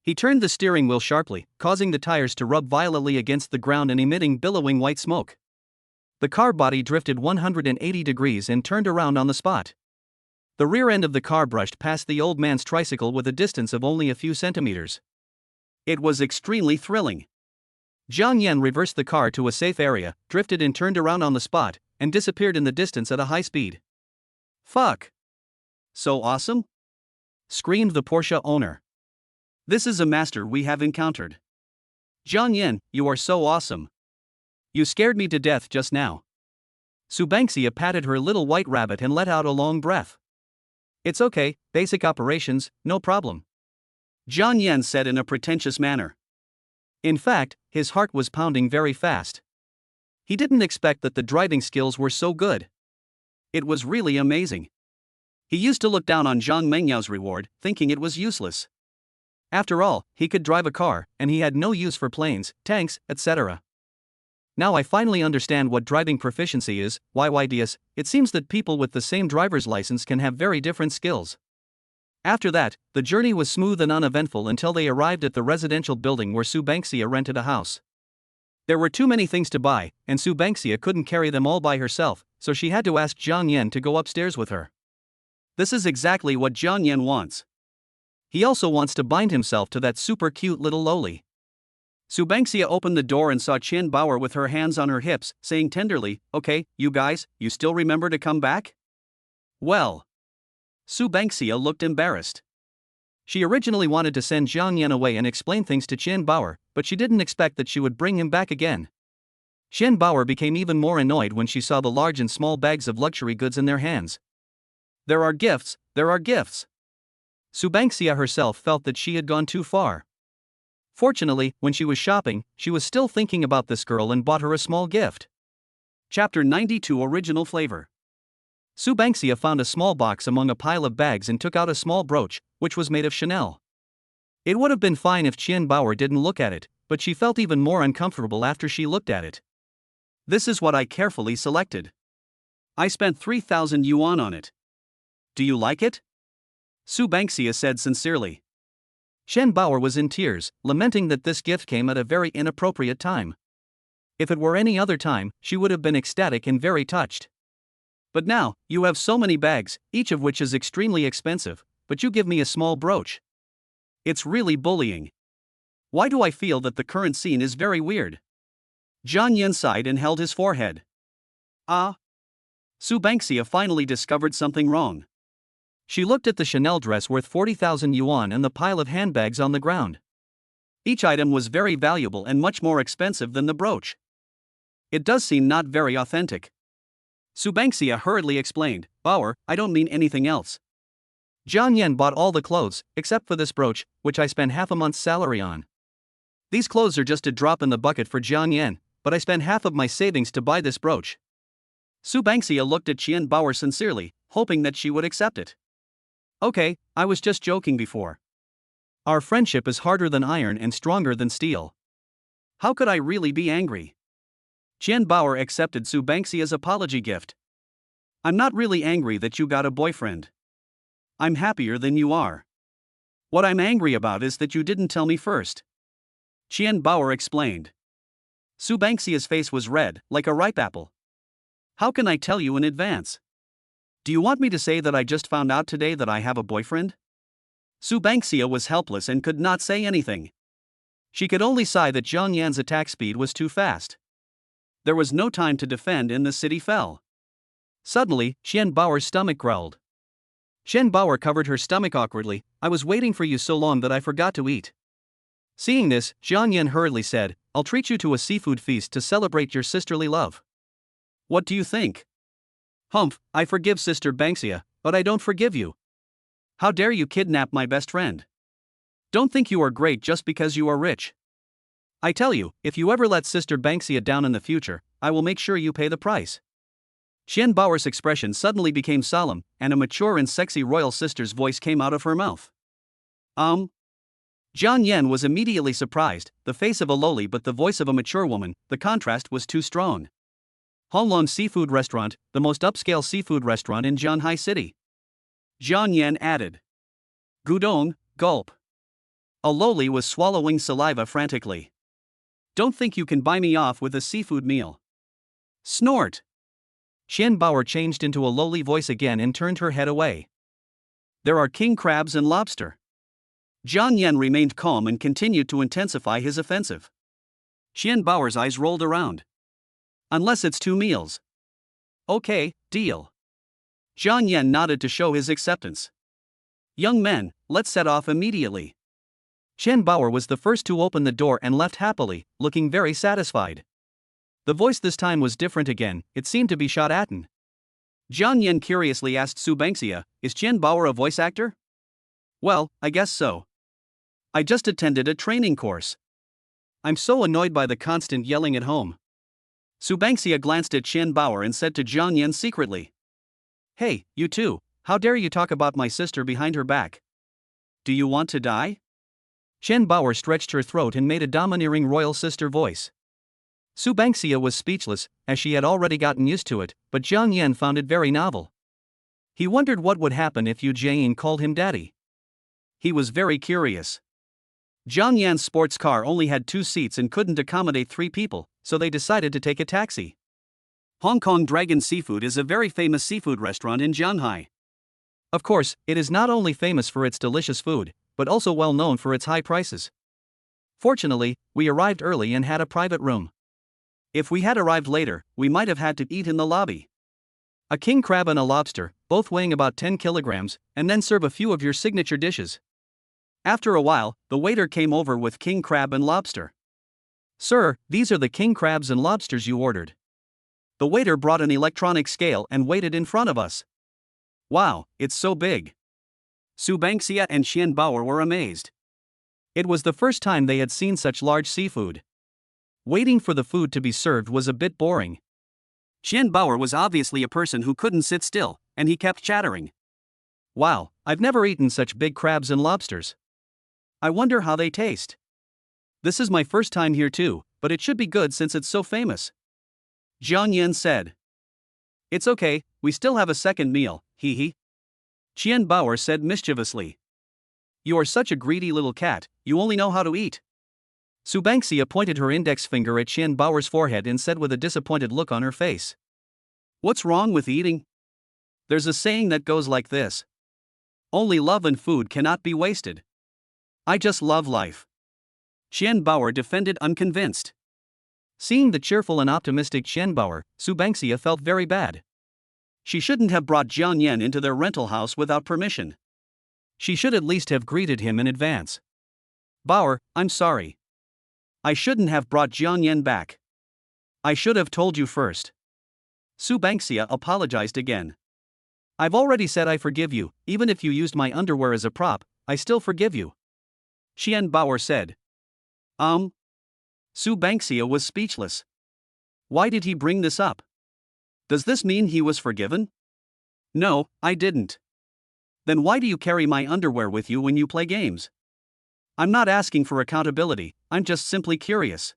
He turned the steering wheel sharply, causing the tires to rub violently against the ground and emitting billowing white smoke. The car body drifted 180 degrees and turned around on the spot. The rear end of the car brushed past the old man's tricycle with a distance of only a few centimeters. It was extremely thrilling. Jiang Yan reversed the car to a safe area, drifted and turned around on the spot, and disappeared in the distance at a high speed. "Fuck! So awesome?" screamed the Porsche owner. "This is a master we have encountered. Jiang Yan, you are so awesome. You scared me to death just now." Su Bangxia patted her little white rabbit and let out a long breath. "It's okay, basic operations, no problem," Jiang Yan said in a pretentious manner. In fact, his heart was pounding very fast. He didn't expect that the driving skills were so good. It was really amazing. He used to look down on Zhang Mengyao's reward, thinking it was useless. After all, he could drive a car, and he had no use for planes, tanks, etc. Now I finally understand what driving proficiency is. YYDS, it seems that people with the same driver's license can have very different skills. After that, the journey was smooth and uneventful until they arrived at the residential building where Su Bangxia rented a house. There were too many things to buy, and Su Bangxia couldn't carry them all by herself, so she had to ask Jiang Yan to go upstairs with her. This is exactly what Jiang Yan wants. He also wants to bind himself to that super cute little loli. Su Bangxia opened the door and saw Qian Bauer with her hands on her hips, saying tenderly, "Okay, you guys, you still remember to come back?" Well, Su Bangxia looked embarrassed. She originally wanted to send Jiang Yan away and explain things to Qian Bauer, but she didn't expect that she would bring him back again. Qian Bauer became even more annoyed when she saw the large and small bags of luxury goods in their hands. There are gifts, there are gifts. Su Bangxia herself felt that she had gone too far. Fortunately, when she was shopping, she was still thinking about this girl and bought her a small gift. Chapter 92 Original Flavor. Su Bangxia found a small box among a pile of bags and took out a small brooch, which was made of Chanel. It would have been fine if Qian Bauer didn't look at it, but she felt even more uncomfortable after she looked at it. "This is what I carefully selected. I spent 3,000 yuan on it. Do you like it?" Su Bangxia said sincerely. Qian Bauer was in tears, lamenting that this gift came at a very inappropriate time. If it were any other time, she would have been ecstatic and very touched. But now, you have so many bags, each of which is extremely expensive, but you give me a small brooch. It's really bullying. Why do I feel that the current scene is very weird? Jiang Yan sighed and held his forehead. Su Bangxia finally discovered something wrong. She looked at the Chanel dress worth 40,000 yuan and the pile of handbags on the ground. Each item was very valuable and much more expensive than the brooch. It does seem not very authentic. Su Bangxia hurriedly explained, "Bauer, I don't mean anything else. Jiang Yan bought all the clothes, except for this brooch, which I spent half a month's salary on. These clothes are just a drop in the bucket for Jiang Yan, but I spent half of my savings to buy this brooch." Su Bangxia looked at Qian Bauer sincerely, hoping that she would accept it. "Okay, I was just joking before. Our friendship is harder than iron and stronger than steel. How could I really be angry?" Qian Bauer accepted Su Bangxia's apology gift. "I'm not really angry that you got a boyfriend. I'm happier than you are. What I'm angry about is that you didn't tell me first," Qian Bauer explained. Su Bangxia's face was red, like a ripe apple. "How can I tell you in advance? Do you want me to say that I just found out today that I have a boyfriend?" Su Bangxia was helpless and could not say anything. She could only sigh that Jiang Yan's attack speed was too fast. There was no time to defend and the city fell. Suddenly, Qian Bauer's stomach growled. Qian Bauer covered her stomach awkwardly. "I was waiting for you so long that I forgot to eat." Seeing this, Jiang Yan hurriedly said, "I'll treat you to a seafood feast to celebrate your sisterly love. What do you think?" "Humph, I forgive Sister Bangxia, but I don't forgive you. How dare you kidnap my best friend? Don't think you are great just because you are rich." I tell you, if you ever let Sister Banksia down in the future, I will make sure you pay the price. Qian Baoer's expression suddenly became solemn, and a mature and sexy royal sister's voice came out of her mouth. Jiang Yan was immediately surprised, the face of a lowly but the voice of a mature woman, the contrast was too strong. Honglong Seafood Restaurant, the most upscale seafood restaurant in Zhanghai City. Jiang Yan added. Gudong, gulp. A lowly was swallowing saliva frantically. Don't think you can buy me off with a seafood meal. Snort. Qian Baoer changed into a lowly voice again and turned her head away. There are king crabs and lobster. Jiang Yan remained calm and continued to intensify his offensive. Qian Baoer's eyes rolled around. Unless it's 2 meals. Okay, deal. Jiang Yan nodded to show his acceptance. Young men, let's set off immediately. Qian Baoer was the first to open the door and left happily, looking very satisfied. The voice this time was different again, it seemed to be shot at. Jiang Yan curiously asked Su Banksia, is Qian Baoer a voice actor? Well, I guess so. I just attended a training course. I'm so annoyed by the constant yelling at home. Su Banksia glanced at Qian Baoer and said to Jiang Yan secretly. Hey, you two, how dare you talk about my sister behind her back? Do you want to die? Qian Baoer stretched her throat and made a domineering royal sister voice. Su Banksia was speechless, as she had already gotten used to it, but Jiang Yan found it very novel. He wondered what would happen if Yu Jian called him daddy. He was very curious. Jiang Yan's sports car only had 2 seats and couldn't accommodate 3 people, so they decided to take a taxi. Hong Kong Dragon Seafood is a very famous seafood restaurant in Zhanghai. Of course, it is not only famous for its delicious food, but also well known for its high prices. Fortunately, we arrived early and had a private room. If we had arrived later, we might have had to eat in the lobby. A king crab and a lobster, both weighing about 10 kilograms, and then serve a few of your signature dishes. After a while, the waiter came over with king crab and lobster. Sir, these are the king crabs and lobsters you ordered. The waiter brought an electronic scale and weighed it in front of us. Wow, it's so big. Su Banksia and Qian Baoer were amazed. It was the first time they had seen such large seafood. Waiting for the food to be served was a bit boring. Qian Baoer was obviously a person who couldn't sit still, and he kept chattering. Wow, I've never eaten such big crabs and lobsters. I wonder how they taste. This is my first time here too, but it should be good since it's so famous. Jiang Yan said. It's okay, we still have a second meal, hee hee. Qian Baoer said mischievously. You are such a greedy little cat, you only know how to eat. Su Banksia pointed her index finger at Qian Baoer's forehead and said with a disappointed look on her face. What's wrong with eating? There's a saying that goes like this. Only love and food cannot be wasted. I just love life. Qian Baoer defended unconvinced. Seeing the cheerful and optimistic Qian Baoer, Su Banksia felt very bad. She shouldn't have brought Jiang Yan into their rental house without permission. She should at least have greeted him in advance. Baoer, I'm sorry. I shouldn't have brought Jiang Yan back. I should have told you first. Su Banksia apologized again. I've already said I forgive you, even if you used my underwear as a prop, I still forgive you. Qian Baoer said. Su Banksia was speechless. Why did he bring this up? Does this mean he was forgiven? No, I didn't. Then why do you carry my underwear with you when you play games? I'm not asking for accountability, I'm just simply curious.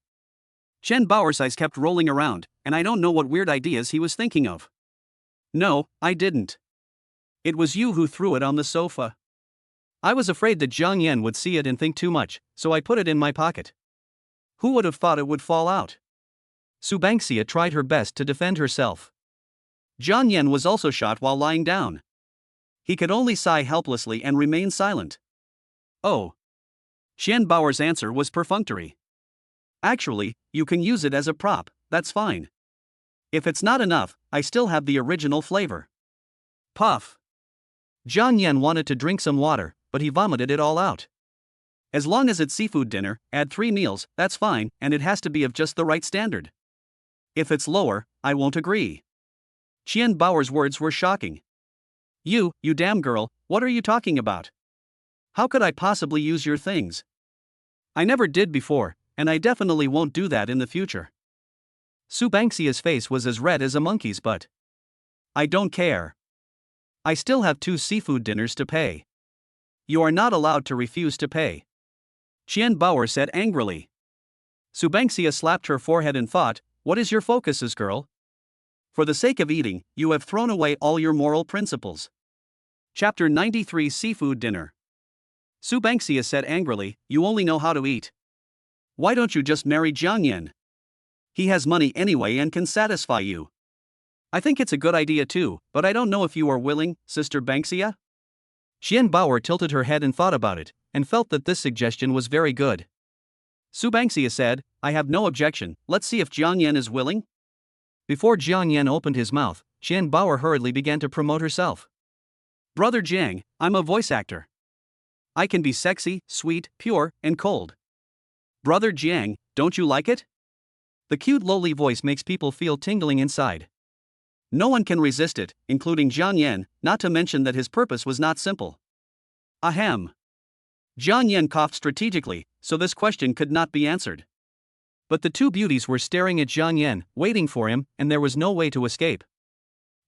Qian Baoer's eyes kept rolling around, and I don't know what weird ideas he was thinking of. No, I didn't. It was you who threw it on the sofa. I was afraid that Jiang Yan would see it and think too much, so I put it in my pocket. Who would have thought it would fall out? Su Banksia tried her best to defend herself. Jiang Yan was also shot while lying down. He could only sigh helplessly and remain silent. Oh. Qian Baoer's answer was perfunctory. Actually, you can use it as a prop, that's fine. If it's not enough, I still have the original flavor. Puff. Jiang Yan wanted to drink some water, but he vomited it all out. As long as it's seafood dinner, add 3 meals, that's fine, and it has to be of just the right standard. If it's lower, I won't agree. Qian Baoer's words were shocking. You damn girl, what are you talking about? How could I possibly use your things? I never did before, and I definitely won't do that in the future. Subanxia's face was as red as a monkey's butt. I don't care. I still have 2 seafood dinners to pay. You are not allowed to refuse to pay. Qian Bauer said angrily. Subanxia slapped her forehead and thought, what is your focuses, girl? For the sake of eating, you have thrown away all your moral principles. Chapter 93 Seafood Dinner. Subanxia said angrily, you only know how to eat. Why don't you just marry Jiang Yan? He has money anyway and can satisfy you. I think it's a good idea too, but I don't know if you are willing, Sister Banxia? Qian Bauer tilted her head and thought about it, and felt that this suggestion was very good. Subanxia said, I have no objection, let's see if Jiang Yan is willing. Before Jiang Yan opened his mouth, Qian Bauer hurriedly began to promote herself. Brother Jiang, I'm a voice actor. I can be sexy, sweet, pure, and cold. Brother Jiang, don't you like it? The cute lowly voice makes people feel tingling inside. No one can resist it, including Jiang Yan, not to mention that his purpose was not simple. Ahem. Jiang Yan coughed strategically, so this question could not be answered. But the 2 beauties were staring at Jiang Yan, waiting for him, and there was no way to escape.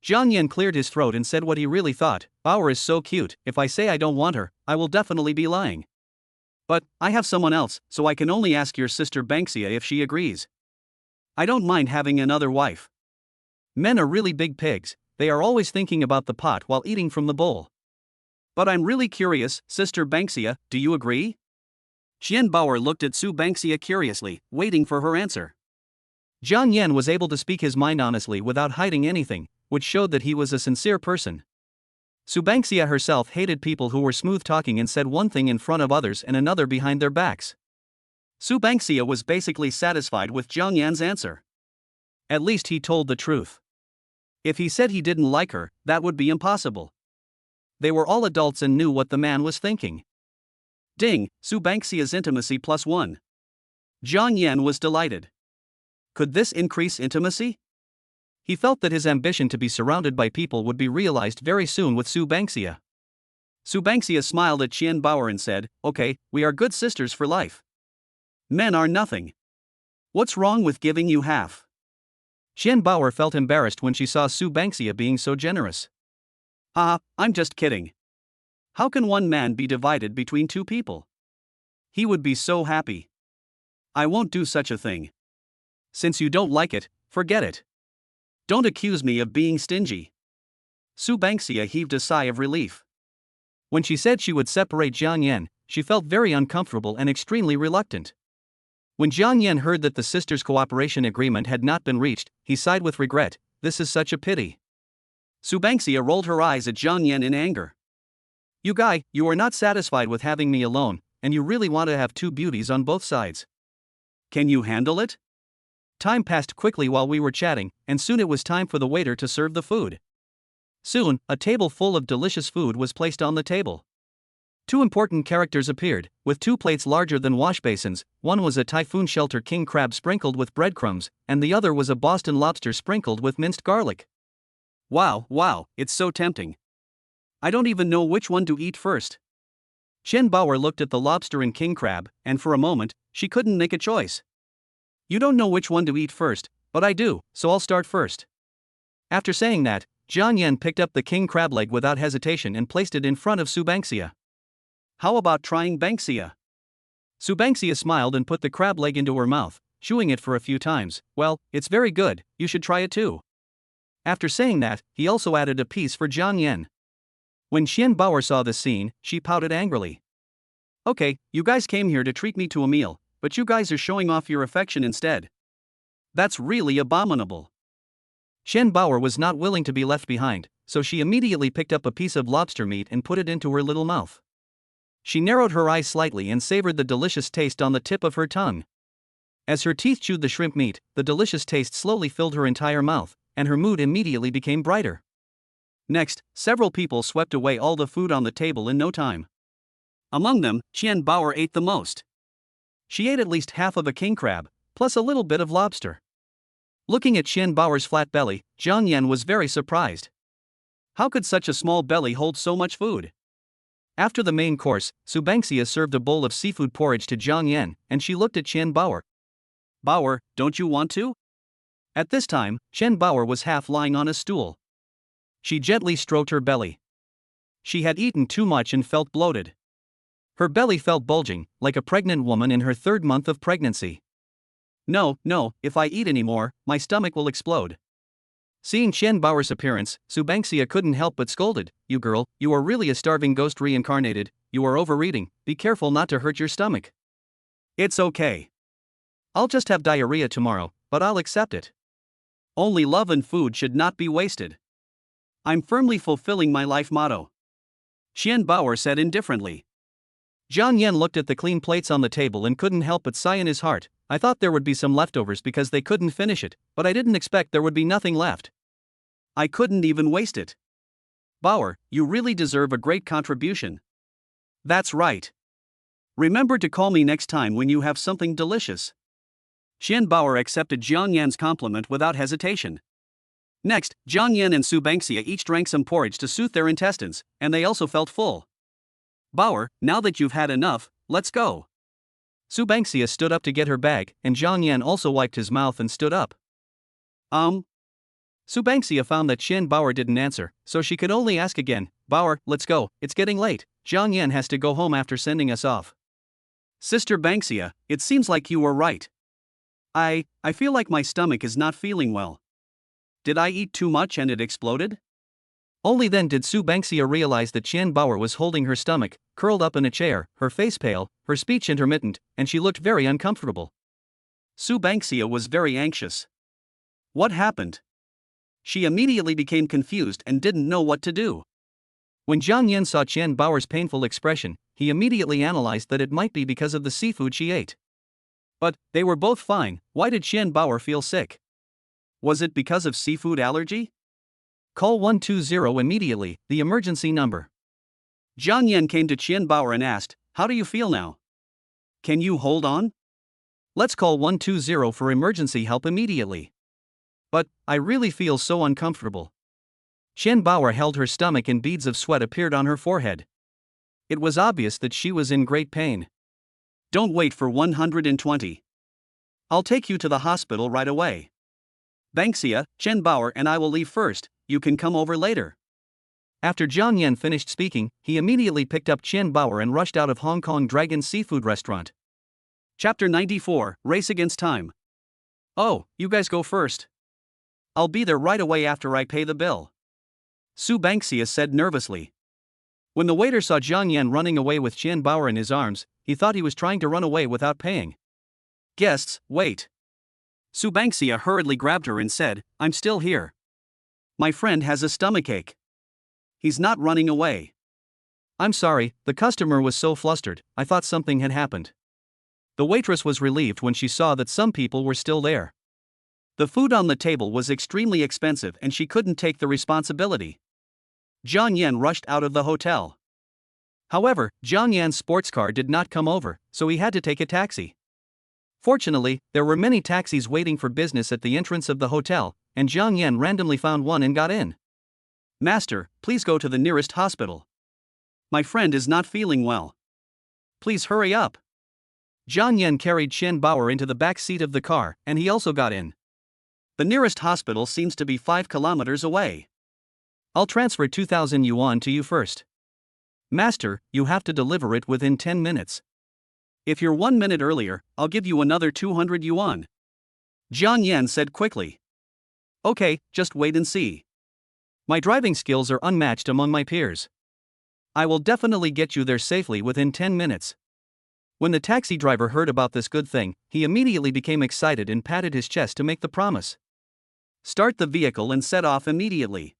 Jiang Yan cleared his throat and said what he really thought, Bauer is so cute, if I say I don't want her, I will definitely be lying. But, I have someone else, so I can only ask your sister Banxia if she agrees. I don't mind having another wife. Men are really big pigs, they are always thinking about the pot while eating from the bowl. But I'm really curious, Sister Banxia, do you agree? Qian Bauer looked at Subanxia curiously, waiting for her answer. Jiang Yan was able to speak his mind honestly without hiding anything, which showed that he was a sincere person. Subanxia herself hated people who were smooth-talking and said one thing in front of others and another behind their backs. Subanxia was basically satisfied with Jiang Yan's answer. At least he told the truth. If he said he didn't like her, that would be impossible. They were all adults and knew what the man was thinking. Ding, Subanxia's intimacy +1. Jiang Yan was delighted. Could this increase intimacy? He felt that his ambition to be surrounded by people would be realized very soon with Subanxia. Subanxia smiled at Qian Bauer and said, okay, we are good sisters for life. Men are nothing. What's wrong with giving you half? Qian Bauer felt embarrassed when she saw Subanxia being so generous. I'm just kidding. How can one man be divided between 2 people? He would be so happy. I won't do such a thing. Since you don't like it, forget it. Don't accuse me of being stingy. Subanxia heaved a sigh of relief. When she said she would separate Jiang Yan, she felt very uncomfortable and extremely reluctant. When Jiang Yan heard that the sisters' cooperation agreement had not been reached, he sighed with regret, this is such a pity. Subanxia rolled her eyes at Jiang Yan in anger. You guy, you are not satisfied with having me alone, and you really want to have 2 beauties on both sides. Can you handle it? Time passed quickly while we were chatting, and soon it was time for the waiter to serve the food. Soon, a table full of delicious food was placed on the table. 2 important characters appeared, with 2 plates larger than wash basins. One was a typhoon shelter king crab sprinkled with breadcrumbs, and the other was a Boston lobster sprinkled with minced garlic. Wow, it's so tempting. I don't even know which one to eat first. Qian Bauer looked at the lobster and king crab, and for a moment, she couldn't make a choice. You don't know which one to eat first, but I do, so I'll start first. After saying that, Jiang Yan picked up the king crab leg without hesitation and placed it in front of Subanxia. How about trying Banxia? Subanxia smiled and put the crab leg into her mouth, chewing it for a few times. Well, it's very good, you should try it too. After saying that, he also added a piece for Jiang Yan. When Qian Bauer saw this scene, she pouted angrily. Okay, you guys came here to treat me to a meal, but you guys are showing off your affection instead. That's really abominable. Qian Bauer was not willing to be left behind, so she immediately picked up a piece of lobster meat and put it into her little mouth. She narrowed her eyes slightly and savored the delicious taste on the tip of her tongue. As her teeth chewed the shrimp meat, the delicious taste slowly filled her entire mouth, and her mood immediately became brighter. Next, several people swept away all the food on the table in no time. Among them, Qian Bauer ate the most. She ate at least half of a king crab, plus a little bit of lobster. Looking at Qian Bauer's flat belly, Jiang Yan was very surprised. How could such a small belly hold so much food? After the main course, Subangsia served a bowl of seafood porridge to Jang Yan, and she looked at Chen Bauer. Bauer, don't you want to? At this time, Chen Bauer was half lying on a stool. She gently stroked her belly. She had eaten too much and felt bloated. Her belly felt bulging, like a pregnant woman in her 3rd month of pregnancy. No, if I eat any more, my stomach will explode. Seeing Chen Bauer's appearance, Subangsia couldn't help but scolded, "You girl, you are really a starving ghost reincarnated, you are overeating, be careful not to hurt your stomach." "It's okay. I'll just have diarrhea tomorrow, but I'll accept it. Only love and food should not be wasted. I'm firmly fulfilling my life motto," Chen Bauer said indifferently. Zhang Yan looked at the clean plates on the table and couldn't help but sigh in his heart. "I thought there would be some leftovers because they couldn't finish it, but I didn't expect there would be nothing left. I couldn't even waste it. Bauer, you really deserve a great contribution." "That's right. Remember to call me next time when you have something delicious." Chen Bauer accepted Zhang Yan's compliment without hesitation. Next, Zhang Yan and Subangsia each drank some porridge to soothe their intestines, and they also felt full. "Bauer, now that you've had enough, let's go." Subangsia stood up to get her bag, and Zhang Yan also wiped his mouth and stood up. Subangsia found that Chen Bauer didn't answer, so she could only ask again, "Bauer, let's go, it's getting late, Zhang Yan has to go home after sending us off." "Sister Banksia, it seems like you were right. I feel like my stomach is not feeling well. Did I eat too much and it exploded?" Only then did Subangsia realize that Chen Bauer was holding her stomach, curled up in a chair, her face pale, her speech intermittent, and she looked very uncomfortable. Subangsia was very anxious. What happened? She immediately became confused and didn't know what to do. When Zhang Yan saw Chen Bauer's painful expression, he immediately analyzed that it might be because of the seafood she ate. But they were both fine. Why did Chen Bauer feel sick? Was it because of seafood allergy? Call 120 immediately, the emergency number. Zhang Yan came to Chen Bauer and asked, "How do you feel now? Can you hold on? Let's call 120 for emergency help immediately." "But I really feel so uncomfortable." Chen Bauer held her stomach and beads of sweat appeared on her forehead. It was obvious that she was in great pain. "Don't wait for 120. I'll take you to the hospital right away. Banksia, Chen Bauer and I will leave first, you can come over later." After Zhang Yan finished speaking, he immediately picked up Chen Bauer and rushed out of Hong Kong Dragon Seafood Restaurant. Chapter 94, Race Against Time. "Oh, you guys go first. I'll be there right away after I pay the bill," Subangsia said nervously. When the waiter saw Zhang Yan running away with Chen Bauer in his arms, he thought he was trying to run away without paying. "Guests, wait." Subangsia hurriedly grabbed her and said, "I'm still here. My friend has a stomachache. He's not running away." "I'm sorry," the customer was so flustered, "I thought something had happened." The waitress was relieved when she saw that some people were still there. The food on the table was extremely expensive and she couldn't take the responsibility. Zhang Yan rushed out of the hotel. However, Zhang Yan's sports car did not come over, so he had to take a taxi. Fortunately, there were many taxis waiting for business at the entrance of the hotel, and Zhang Yan randomly found one and got in. "Master, please go to the nearest hospital. My friend is not feeling well. Please hurry up." Zhang Yan carried Chen Bauer into the back seat of the car, and he also got in. "The nearest hospital seems to be 5 kilometers away. I'll transfer 2,000 yuan to you first. Master, you have to deliver it within 10 minutes. If you're 1 minute earlier, I'll give you another 200 yuan. Zhang Yan said quickly. "Okay, just wait and see. My driving skills are unmatched among my peers. I will definitely get you there safely within 10 minutes. When the taxi driver heard about this good thing, he immediately became excited and patted his chest to make the promise. "Start the vehicle and set off immediately."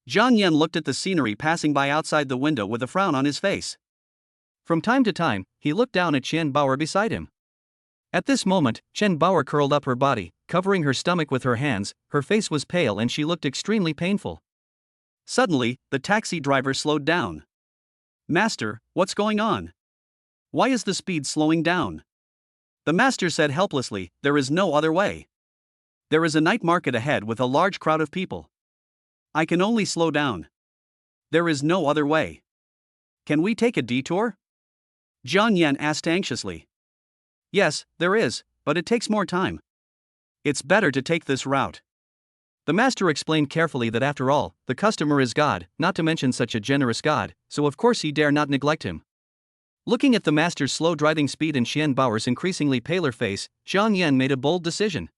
Zhang Yan looked at the scenery passing by outside the window with a frown on his face. From time to time, he looked down at Chen Bauer beside him. At this moment, Chen Bauer curled up her body, covering her stomach with her hands, her face was pale and she looked extremely painful. Suddenly, the taxi driver slowed down. "Master, what's going on? Why is the speed slowing down?" The master said helplessly, "There is no other way. There is a night market ahead with a large crowd of people. I can only slow down. There is no other way. Can we take a detour? Jiang Yan asked anxiously. Yes, there is, but it takes more time. It's better to take this route. The master explained carefully that after all, the customer is God, not to mention such a generous God, so of course he dare not neglect him. Looking at the master's slow driving speed and Qian Bao's increasingly paler face, Jiang Yan made a bold decision.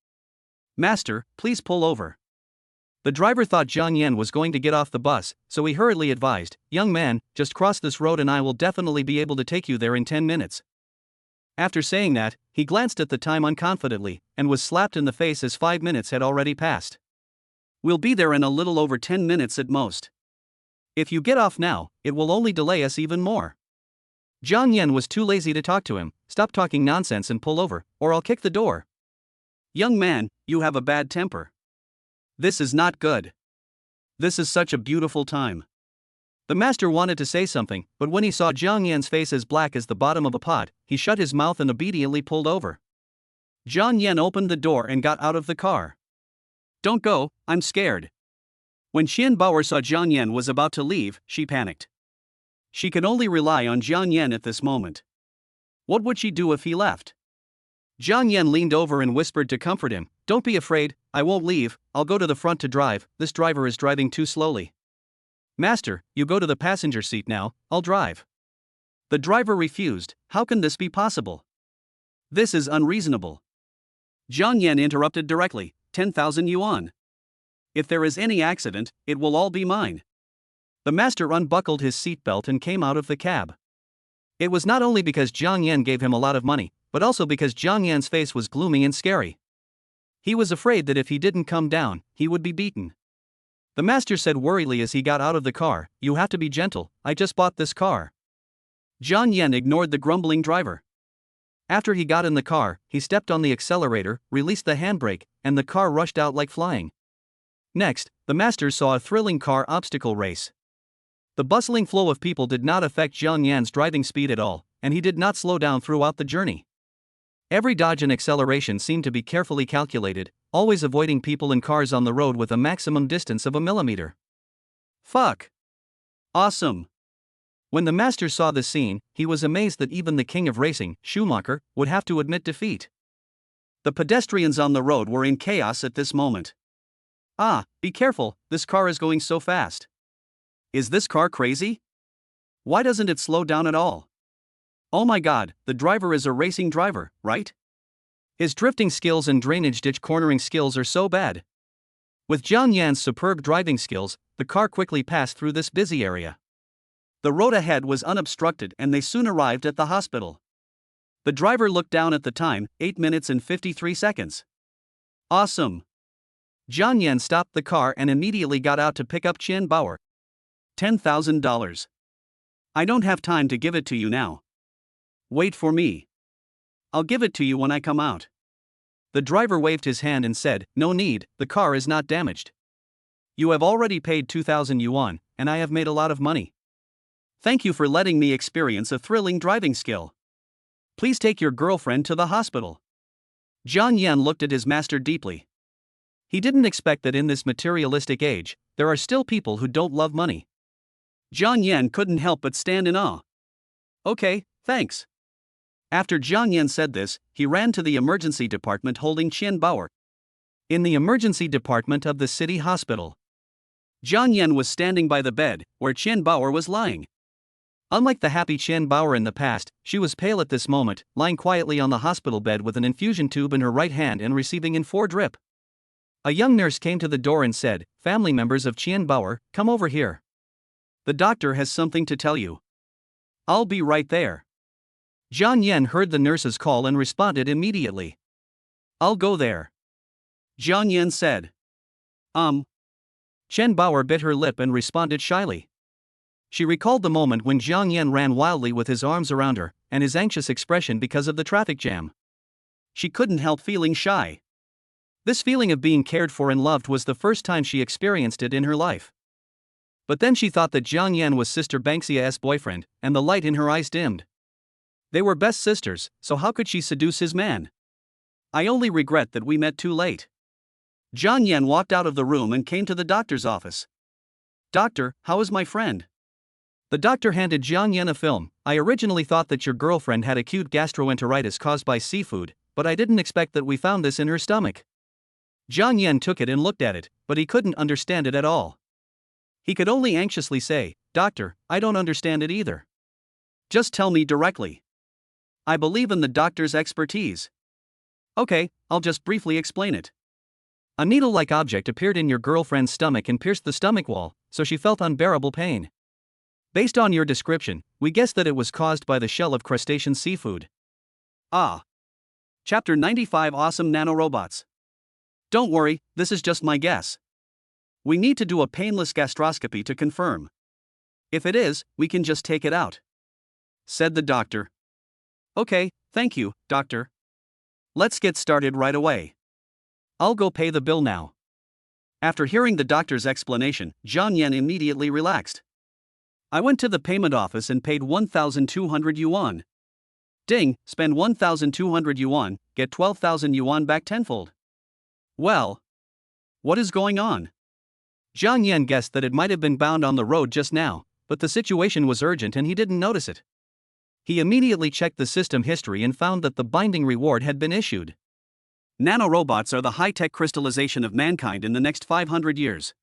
Master, please pull over. The driver thought Jiang Yan was going to get off the bus, so he hurriedly advised, Young man, just cross this road and I will definitely be able to take you there in 10 minutes. After saying that, he glanced at the time unconfidently, and was slapped in the face as 5 minutes had already passed. We'll be there in a little over 10 minutes at most. If you get off now, it will only delay us even more. Jiang Yan was too lazy to talk to him. Stop talking nonsense and pull over, or I'll kick the door. Young man, you have a bad temper. This is not good. This is such a beautiful time. The master wanted to say something, but when he saw Jiang Yan's face as black as the bottom of a pot, he shut his mouth and obediently pulled over. Jiang Yan opened the door and got out of the car. Don't go, I'm scared. When Qian Bao saw Jiang Yan was about to leave, she panicked. She could only rely on Jiang Yan at this moment. What would she do if he left? Jiang Yan leaned over and whispered to comfort him, Don't be afraid, I won't leave, I'll go to the front to drive, this driver is driving too slowly. Master, you go to the passenger seat now, I'll drive. The driver refused. How can this be possible? This is unreasonable. Jiang Yan interrupted directly, 10,000 yuan. If there is any accident, it will all be mine. The master unbuckled his seatbelt and came out of the cab. It was not only because Jiang Yan gave him a lot of money, but also because Jiang Yan's face was gloomy and scary. He was afraid that if he didn't come down, he would be beaten. The master said worriedly as he got out of the car, You have to be gentle, I just bought this car. Jiang Yan ignored the grumbling driver. After he got in the car, he stepped on the accelerator, released the handbrake, and the car rushed out like flying. Next, the master saw a thrilling car obstacle race. The bustling flow of people did not affect Jiang Yan's driving speed at all, and he did not slow down throughout the journey. Every dodge and acceleration seemed to be carefully calculated, always avoiding people and cars on the road with a maximum distance of a millimeter. Fuck! Awesome! When the master saw the scene, he was amazed that even the king of racing, Schumacher, would have to admit defeat. The pedestrians on the road were in chaos at this moment. Ah, be careful, this car is going so fast. Is this car crazy? Why doesn't it slow down at all? Oh my god, the driver is a racing driver, right? His drifting skills and drainage ditch cornering skills are so bad. With Jiang Yan's superb driving skills, the car quickly passed through this busy area. The road ahead was unobstructed and they soon arrived at the hospital. The driver looked down at the time, 8 minutes and 53 seconds. Awesome! Jiang Yan stopped the car and immediately got out to pick up Qian Bao. $10,000. I don't have time to give it to you now. Wait for me. I'll give it to you when I come out. The driver waved his hand and said, No need, the car is not damaged. You have already paid 2,000 yuan, and I have made a lot of money. Thank you for letting me experience a thrilling driving skill. Please take your girlfriend to the hospital. Jiang Yan looked at his master deeply. He didn't expect that in this materialistic age, there are still people who don't love money. Jiang Yan couldn't help but stand in awe. Okay, thanks. After Jiang Yan said this, he ran to the emergency department holding Qian Bao. In the emergency department of the city hospital, Jiang Yan was standing by the bed, where Qian Bao was lying. Unlike the happy Qian Bao in the past, she was pale at this moment, lying quietly on the hospital bed with an infusion tube in her right hand and receiving in 4 drip. A young nurse came to the door and said, Family members of Qian Bao, come over here. The doctor has something to tell you. I'll be right there. Jiang Yan heard the nurse's call and responded immediately. I'll go there. Jiang Yan said. Qian Bao bit her lip and responded shyly. She recalled the moment when Jiang Yan ran wildly with his arms around her, and his anxious expression because of the traffic jam. She couldn't help feeling shy. This feeling of being cared for and loved was the first time she experienced it in her life. But then she thought that Jiang Yan was Sister Banksia's boyfriend, and the light in her eyes dimmed. They were best sisters, so how could she seduce his man? I only regret that we met too late. Jiang Yan walked out of the room and came to the doctor's office. Doctor, how is my friend? The doctor handed Jiang Yan a film. I originally thought that your girlfriend had acute gastroenteritis caused by seafood, but I didn't expect that we found this in her stomach. Jiang Yan took it and looked at it, but he couldn't understand it at all. He could only anxiously say, "Doctor, I don't understand it either. Just tell me directly. I believe in the doctor's expertise." "Okay, I'll just briefly explain it. A needle-like object appeared in your girlfriend's stomach and pierced the stomach wall, so she felt unbearable pain. Based on your description, we guessed that it was caused by the shell of crustacean seafood." Ah. Chapter 95 Awesome Nanorobots. Don't worry, this is just my guess. We need to do a painless gastroscopy to confirm. If it is, we can just take it out, said the doctor. Okay, thank you, doctor. Let's get started right away. I'll go pay the bill now. After hearing the doctor's explanation, Jiang Yan immediately relaxed. I went to the payment office and paid 1,200 yuan. Ding, spend 1,200 yuan, get 12,000 yuan back tenfold. Well, what is going on? Jiang Yan guessed that it might have been bound on the road just now, but the situation was urgent and he didn't notice it. He immediately checked the system history and found that the binding reward had been issued. Nanorobots are the high-tech crystallization of mankind in the next 500 years.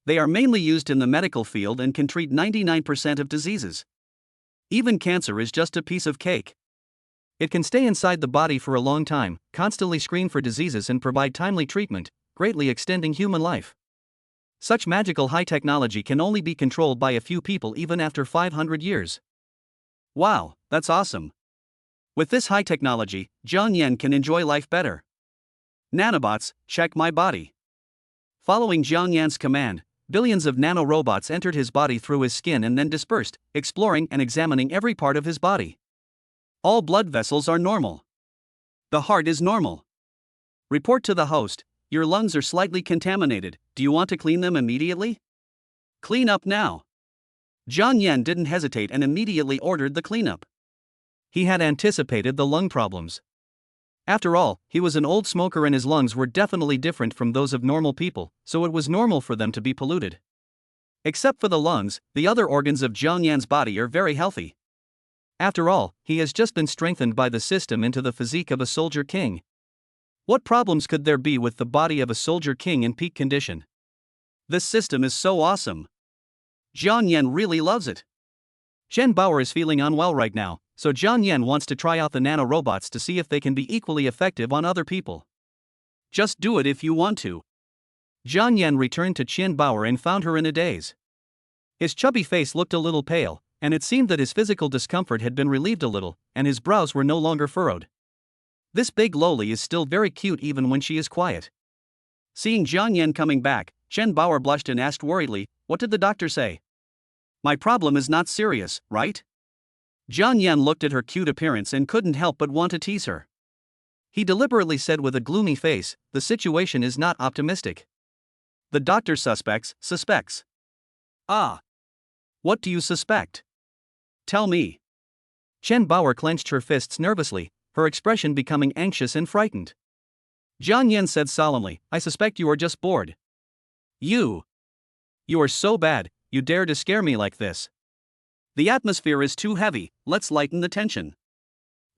They are mainly used in the medical field and can treat 99% of diseases. Even cancer is just a piece of cake. It can stay inside the body for a long time, constantly screen for diseases and provide timely treatment, greatly extending human life. Such magical high technology can only be controlled by a few people even after 500 years. Wow, that's awesome. With this high technology, Jiang Yan can enjoy life better. Nanobots, check my body. Following Jiang Yan's command, billions of nanorobots entered his body through his skin and then dispersed, exploring and examining every part of his body. All blood vessels are normal. The heart is normal. Report to the host, your lungs are slightly contaminated, do you want to clean them immediately? Clean up now. Jiang Yan didn't hesitate and immediately ordered the cleanup. He had anticipated the lung problems. After all, he was an old smoker and his lungs were definitely different from those of normal people, so it was normal for them to be polluted. Except for the lungs, the other organs of Jiang Yan's body are very healthy. After all, he has just been strengthened by the system into the physique of a soldier king. What problems could there be with the body of a soldier king in peak condition? This system is so awesome. Jiang Yan really loves it. Chen Bauer is feeling unwell right now, so Jiang Yan wants to try out the nanorobots to see if they can be equally effective on other people. Just do it if you want to. Jiang Yan returned to Chen Bauer and found her in a daze. His chubby face looked a little pale, and it seemed that his physical discomfort had been relieved a little, and his brows were no longer furrowed. This big loli is still very cute even when she is quiet. Seeing Jiang Yan coming back, Chen Bauer blushed and asked worriedly, "What did the doctor say? My problem is not serious, right?" Jiang Yan looked at her cute appearance and couldn't help but want to tease her. He deliberately said with a gloomy face, "The situation is not optimistic. The doctor suspects. Ah. What do you suspect? Tell me." Chen Bauer clenched her fists nervously, her expression becoming anxious and frightened. Jiang Yan said solemnly, "I suspect you are just bored. You are so bad, you dare to scare me like this. The atmosphere is too heavy, let's lighten the tension.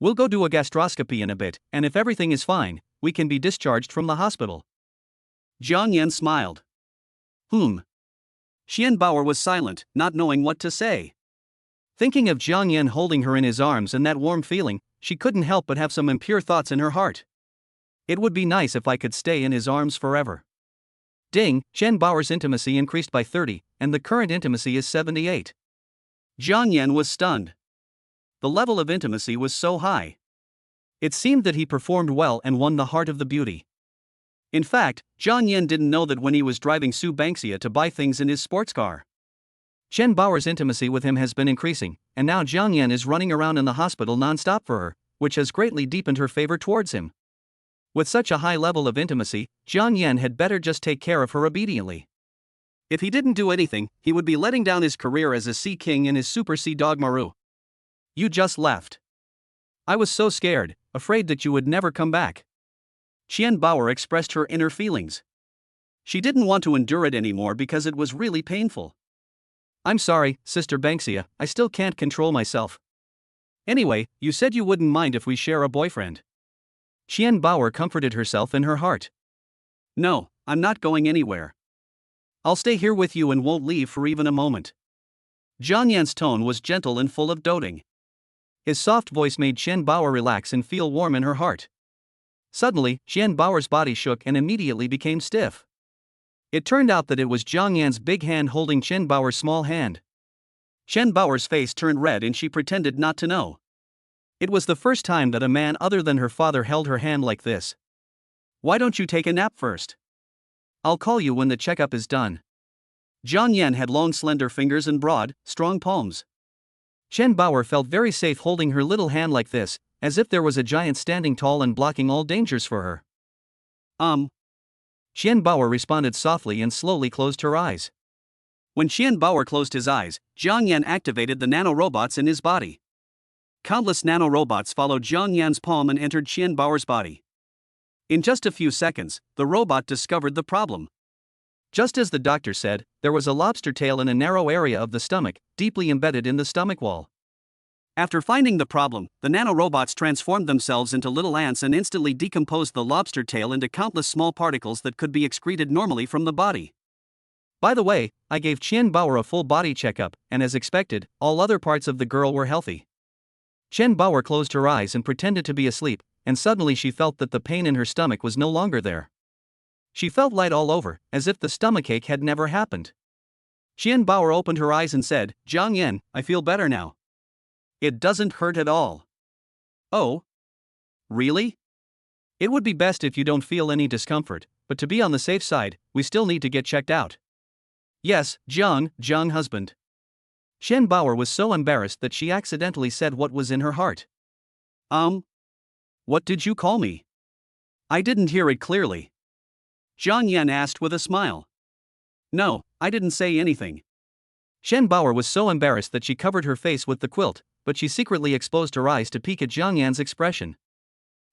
We'll go do a gastroscopy in a bit, and if everything is fine, we can be discharged from the hospital." Jiang Yan smiled. Chen Bauer was silent, not knowing what to say. Thinking of Jiang Yan holding her in his arms and that warm feeling, she couldn't help but have some impure thoughts in her heart. It would be nice if I could stay in his arms forever. Ding, Chen Bauer's intimacy increased by 30, and the current intimacy is 78. Jiang Yan was stunned. The level of intimacy was so high. It seemed that he performed well and won the heart of the beauty. In fact, Jiang Yan didn't know that when he was driving Sue Banksia to buy things in his sports car. Chen Bauer's intimacy with him has been increasing, and now Jiang Yan is running around in the hospital non-stop for her, which has greatly deepened her favor towards him. With such a high level of intimacy, Jiang Yan had better just take care of her obediently. If he didn't do anything, he would be letting down his career as a sea king and his super sea dog Maru. You just left. I was so scared, afraid that you would never come back. Chen Bauer expressed her inner feelings. She didn't want to endure it anymore because it was really painful. I'm sorry, Sister Banksia, I still can't control myself. Anyway, you said you wouldn't mind if we share a boyfriend. Qian Bauer comforted herself in her heart. No, I'm not going anywhere. I'll stay here with you and won't leave for even a moment. Jiang Yan's tone was gentle and full of doting. His soft voice made Qian Bauer relax and feel warm in her heart. Suddenly, Qian Bauer's body shook and immediately became stiff. It turned out that it was Jiang Yan's big hand holding Qian Bauer's small hand. Qian Bauer's face turned red and she pretended not to know. It was the first time that a man other than her father held her hand like this. Why don't you take a nap first? I'll call you when the checkup is done. Jiang Yan had long slender fingers and broad, strong palms. Qian Bauer felt very safe holding her little hand like this, as if there was a giant standing tall and blocking all dangers for her. Qian Bauer responded softly and slowly closed her eyes. When Qian Bauer closed his eyes, Jiang Yan activated the nanorobots in his body. Countless nanorobots followed Jiang Yan's palm and entered Qian Bauer's body. In just a few seconds, the robot discovered the problem. Just as the doctor said, there was a lobster tail in a narrow area of the stomach, deeply embedded in the stomach wall. After finding the problem, the nanorobots transformed themselves into little ants and instantly decomposed the lobster tail into countless small particles that could be excreted normally from the body. By the way, I gave Qian Bauer a full body checkup, and as expected, all other parts of the girl were healthy. Qian Bauer closed her eyes and pretended to be asleep, and suddenly she felt that the pain in her stomach was no longer there. She felt light all over, as if the stomachache had never happened. Qian Bauer opened her eyes and said, Jiang Yan, I feel better now. It doesn't hurt at all. Oh? Really? It would be best if you don't feel any discomfort, but to be on the safe side, we still need to get checked out. Yes, Jiang husband. Qian Bauer was so embarrassed that she accidentally said what was in her heart. What did you call me? I didn't hear it clearly. Jiang Yan asked with a smile. No, I didn't say anything. Qian Bauer was so embarrassed that she covered her face with the quilt, but she secretly exposed her eyes to peek at Jiang Yan's expression.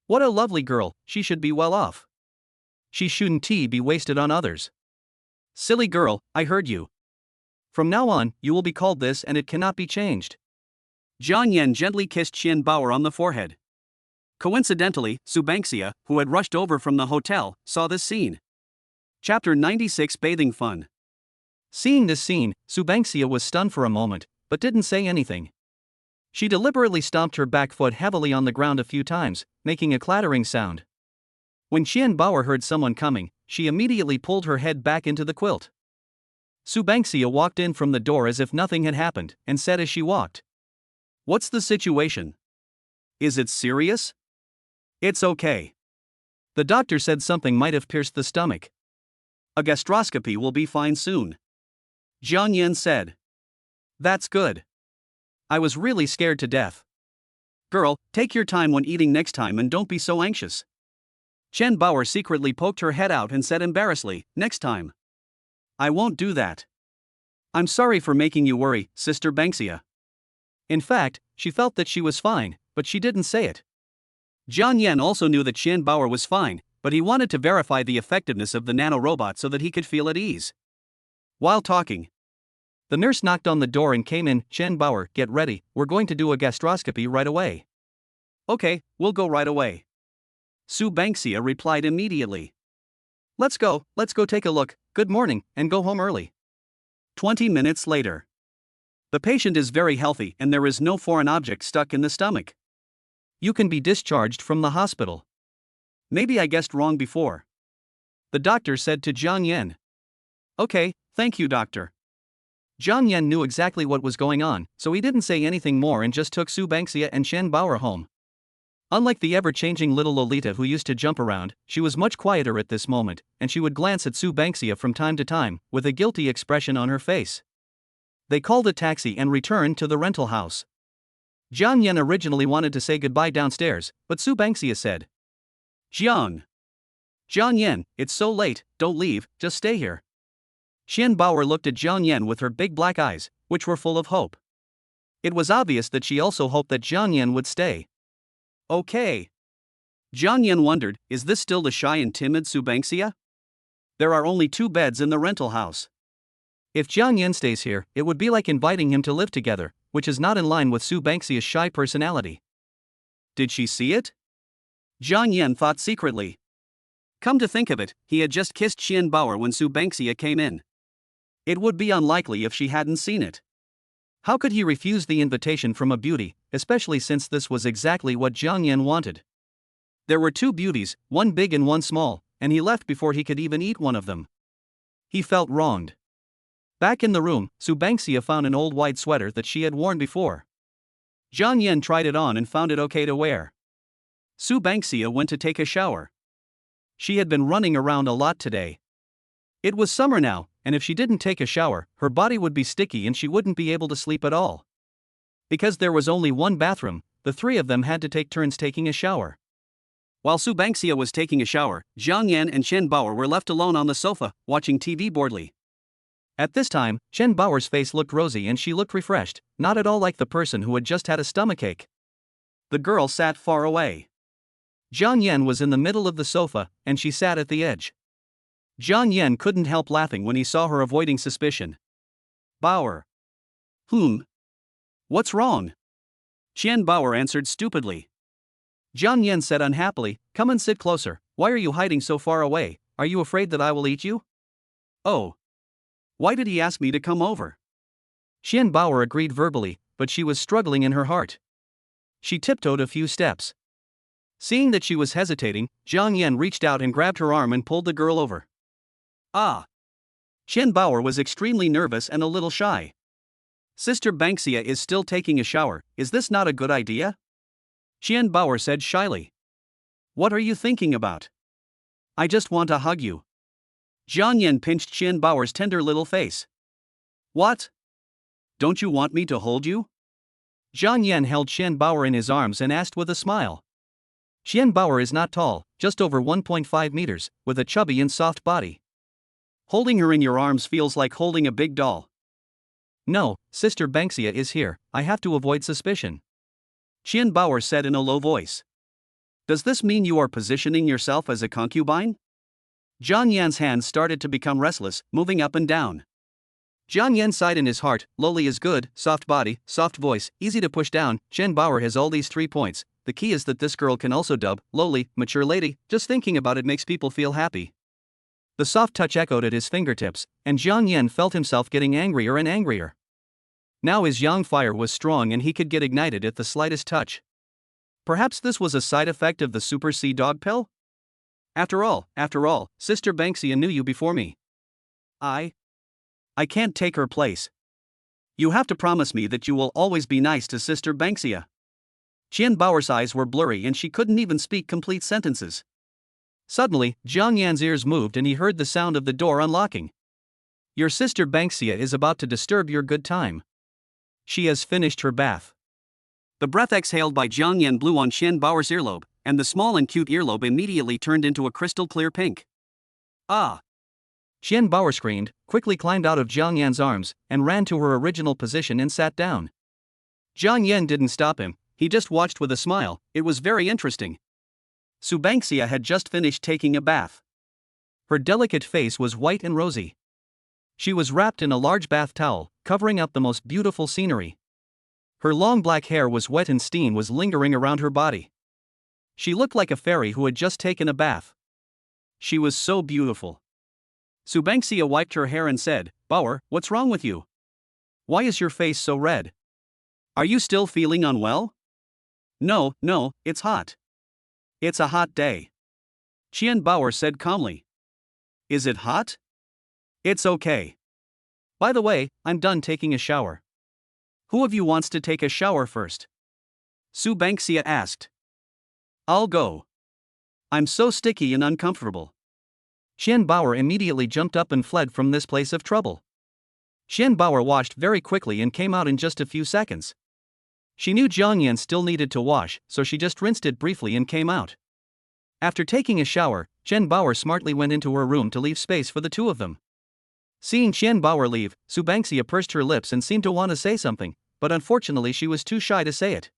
What a lovely girl, she should be well off. She shouldn't be wasted on others. Silly girl, I heard you. From now on, you will be called this and it cannot be changed. Jiang Yan gently kissed Qian Bauer on the forehead. Coincidentally, Su Banksia, who had rushed over from the hotel, saw this scene. Chapter 96 Bathing Fun. Seeing this scene, Su Banksia was stunned for a moment, but didn't say anything. She deliberately stomped her back foot heavily on the ground a few times, making a clattering sound. When Qian Bauer heard someone coming, she immediately pulled her head back into the quilt. Su Banksia walked in from the door as if nothing had happened, and said as she walked, What's the situation? Is it serious? It's okay. The doctor said something might have pierced the stomach. A gastroscopy will be fine soon. Jiang Yan said. That's good. I was really scared to death. Girl, take your time when eating next time and don't be so anxious. Qian Bauer secretly poked her head out and said embarrassedly, Next time. I won't do that. I'm sorry for making you worry, Sister Banksia. In fact, she felt that she was fine, but she didn't say it. Jiang Yan also knew that Qian Bauer was fine, but he wanted to verify the effectiveness of the nanorobot so that he could feel at ease. While talking, the nurse knocked on the door and came in. Qian Bauer, get ready, we're going to do a gastroscopy right away. Okay, we'll go right away. Su Banksia replied immediately. Let's go take a look, good morning, and go home early. 20 minutes later. The patient is very healthy and there is no foreign object stuck in the stomach. You can be discharged from the hospital. Maybe I guessed wrong before. The doctor said to Jiang Yan. Okay, thank you, doctor. Jiang Yan knew exactly what was going on, so he didn't say anything more and just took Su Banksia and Qian Bauer home. Unlike the ever-changing little Lolita who used to jump around, she was much quieter at this moment, and she would glance at Su Banksia from time to time, with a guilty expression on her face. They called a taxi and returned to the rental house. Jiang Yan originally wanted to say goodbye downstairs, but Su Banksia said, Jiang Yan, it's so late, don't leave, just stay here. Qian Bauer looked at Jiang Yan with her big black eyes, which were full of hope. It was obvious that she also hoped that Jiang Yan would stay. Okay. Jiang Yan wondered, is this still the shy and timid Su Banksia? There are only 2 beds in the rental house. If Jiang Yan stays here, it would be like inviting him to live together, which is not in line with Su Bengxia's shy personality. Did she see it? Jiang Yan thought secretly. Come to think of it, he had just kissed Qian Bauer when Su Bengxia came in. It would be unlikely if she hadn't seen it. How could he refuse the invitation from a beauty, especially since this was exactly what Jiang Yan wanted? There were two beauties, one big and one small, and he left before he could even eat one of them. He felt wronged. Back in the room, Su Bengxia found an old white sweater that she had worn before. Jiang Yan tried it on and found it okay to wear. Su Bengxia went to take a shower. She had been running around a lot today. It was summer now, and if she didn't take a shower, her body would be sticky and she wouldn't be able to sleep at all. Because there was only one bathroom, the three of them had to take turns taking a shower. While Su Bengxia was taking a shower, Jiang Yan and Qian Bauer were left alone on the sofa, watching TV boredly. At this time, Qian Bauer's face looked rosy and she looked refreshed, not at all like the person who had just had a stomachache. The girl sat far away. Jiang Yan was in the middle of the sofa, and she sat at the edge. Jiang Yan couldn't help laughing when he saw her avoiding suspicion. Bauer. What's wrong? Qian Bauer answered stupidly. Jiang Yan said unhappily, come and sit closer, why are you hiding so far away, are you afraid that I will eat you? Oh. Why did he ask me to come over? Qian Bauer agreed verbally, but she was struggling in her heart. She tiptoed a few steps. Seeing that she was hesitating, Jiang Yan reached out and grabbed her arm and pulled the girl over. Ah! Qian Bauer was extremely nervous and a little shy. Sister Bengxia is still taking a shower, is this not a good idea? Qian Bauer said shyly. What are you thinking about? I just want to hug you. Jiang Yan pinched Qian Bauer's tender little face. What? Don't you want me to hold you? Jiang Yan held Qian Bauer in his arms and asked with a smile. Qian Bauer is not tall, just over 1.5 meters, with a chubby and soft body. Holding her in your arms feels like holding a big doll. No, Sister Bengxia is here, I have to avoid suspicion. Qian Bauer said in a low voice. Does this mean you are positioning yourself as a concubine? Jiang Yan's hands started to become restless, moving up and down. Jiang Yan sighed in his heart, lowly is good, soft body, soft voice, easy to push down, Qian Bauer has all these 3 points, the key is that this girl can also dub, lowly, mature lady, just thinking about it makes people feel happy. The soft touch echoed at his fingertips, and Jiang Yan felt himself getting angrier and angrier. Now his yang fire was strong and he could get ignited at the slightest touch. Perhaps this was a side effect of the Super Sea Dog pill? After all, Sister Bengxia knew you before me. I can't take her place. You have to promise me that you will always be nice to Sister Bengxia. Qian Bauer's eyes were blurry and she couldn't even speak complete sentences. Suddenly, Jiang Yan's ears moved and he heard the sound of the door unlocking. Your Sister Bengxia is about to disturb your good time. She has finished her bath. The breath exhaled by Jiang Yan blew on Qian Bauer's earlobe, and the small and cute earlobe immediately turned into a crystal clear pink. Ah! Qian Bauer screamed, quickly climbed out of Jiang Yan's arms, and ran to her original position and sat down. Jiang Yan didn't stop him, he just watched with a smile, it was very interesting. Su Bengxia had just finished taking a bath. Her delicate face was white and rosy. She was wrapped in a large bath towel, covering up the most beautiful scenery. Her long black hair was wet and steam was lingering around her body. She looked like a fairy who had just taken a bath. She was so beautiful. Su Bengxia wiped her hair and said, Bauer, what's wrong with you? Why is your face so red? Are you still feeling unwell? No, it's hot. It's a hot day. Qian Bauer said calmly. Is it hot? It's okay. By the way, I'm done taking a shower. Who of you wants to take a shower first? Su Bengxia asked. I'll go. I'm so sticky and uncomfortable. Qian Bauer immediately jumped up and fled from this place of trouble. Qian Bauer washed very quickly and came out in just a few seconds. She knew Jiang Yan still needed to wash, so she just rinsed it briefly and came out. After taking a shower, Qian Bauer smartly went into her room to leave space for the two of them. Seeing Qian Bauer leave, Su Bengxia pursed her lips and seemed to want to say something, but unfortunately she was too shy to say it.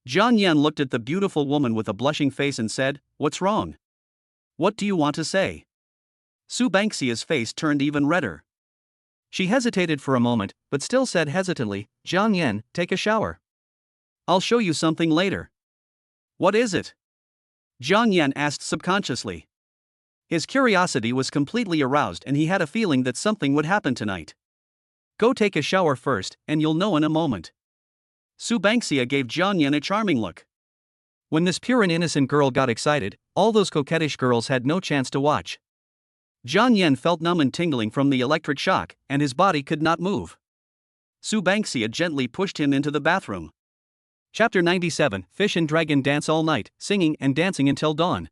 Jiang Yan looked at the beautiful woman with a blushing face and said, What's wrong? What do you want to say? Su Bengxia's face turned even redder. She hesitated for a moment, but still said hesitantly, "Jiang Yan, take a shower. I'll show you something later." "What is it?" Jiang Yan asked subconsciously. His curiosity was completely aroused and he had a feeling that something would happen tonight. "Go take a shower first, and you'll know in a moment." Su Bangxia gave Jiang Yan a charming look. When this pure and innocent girl got excited, all those coquettish girls had no chance to watch. Jiang Yan felt numb and tingling from the electric shock, and his body could not move. Su Bangxia gently pushed him into the bathroom. Chapter 97, Fish and Dragon dance all night, singing and dancing until dawn.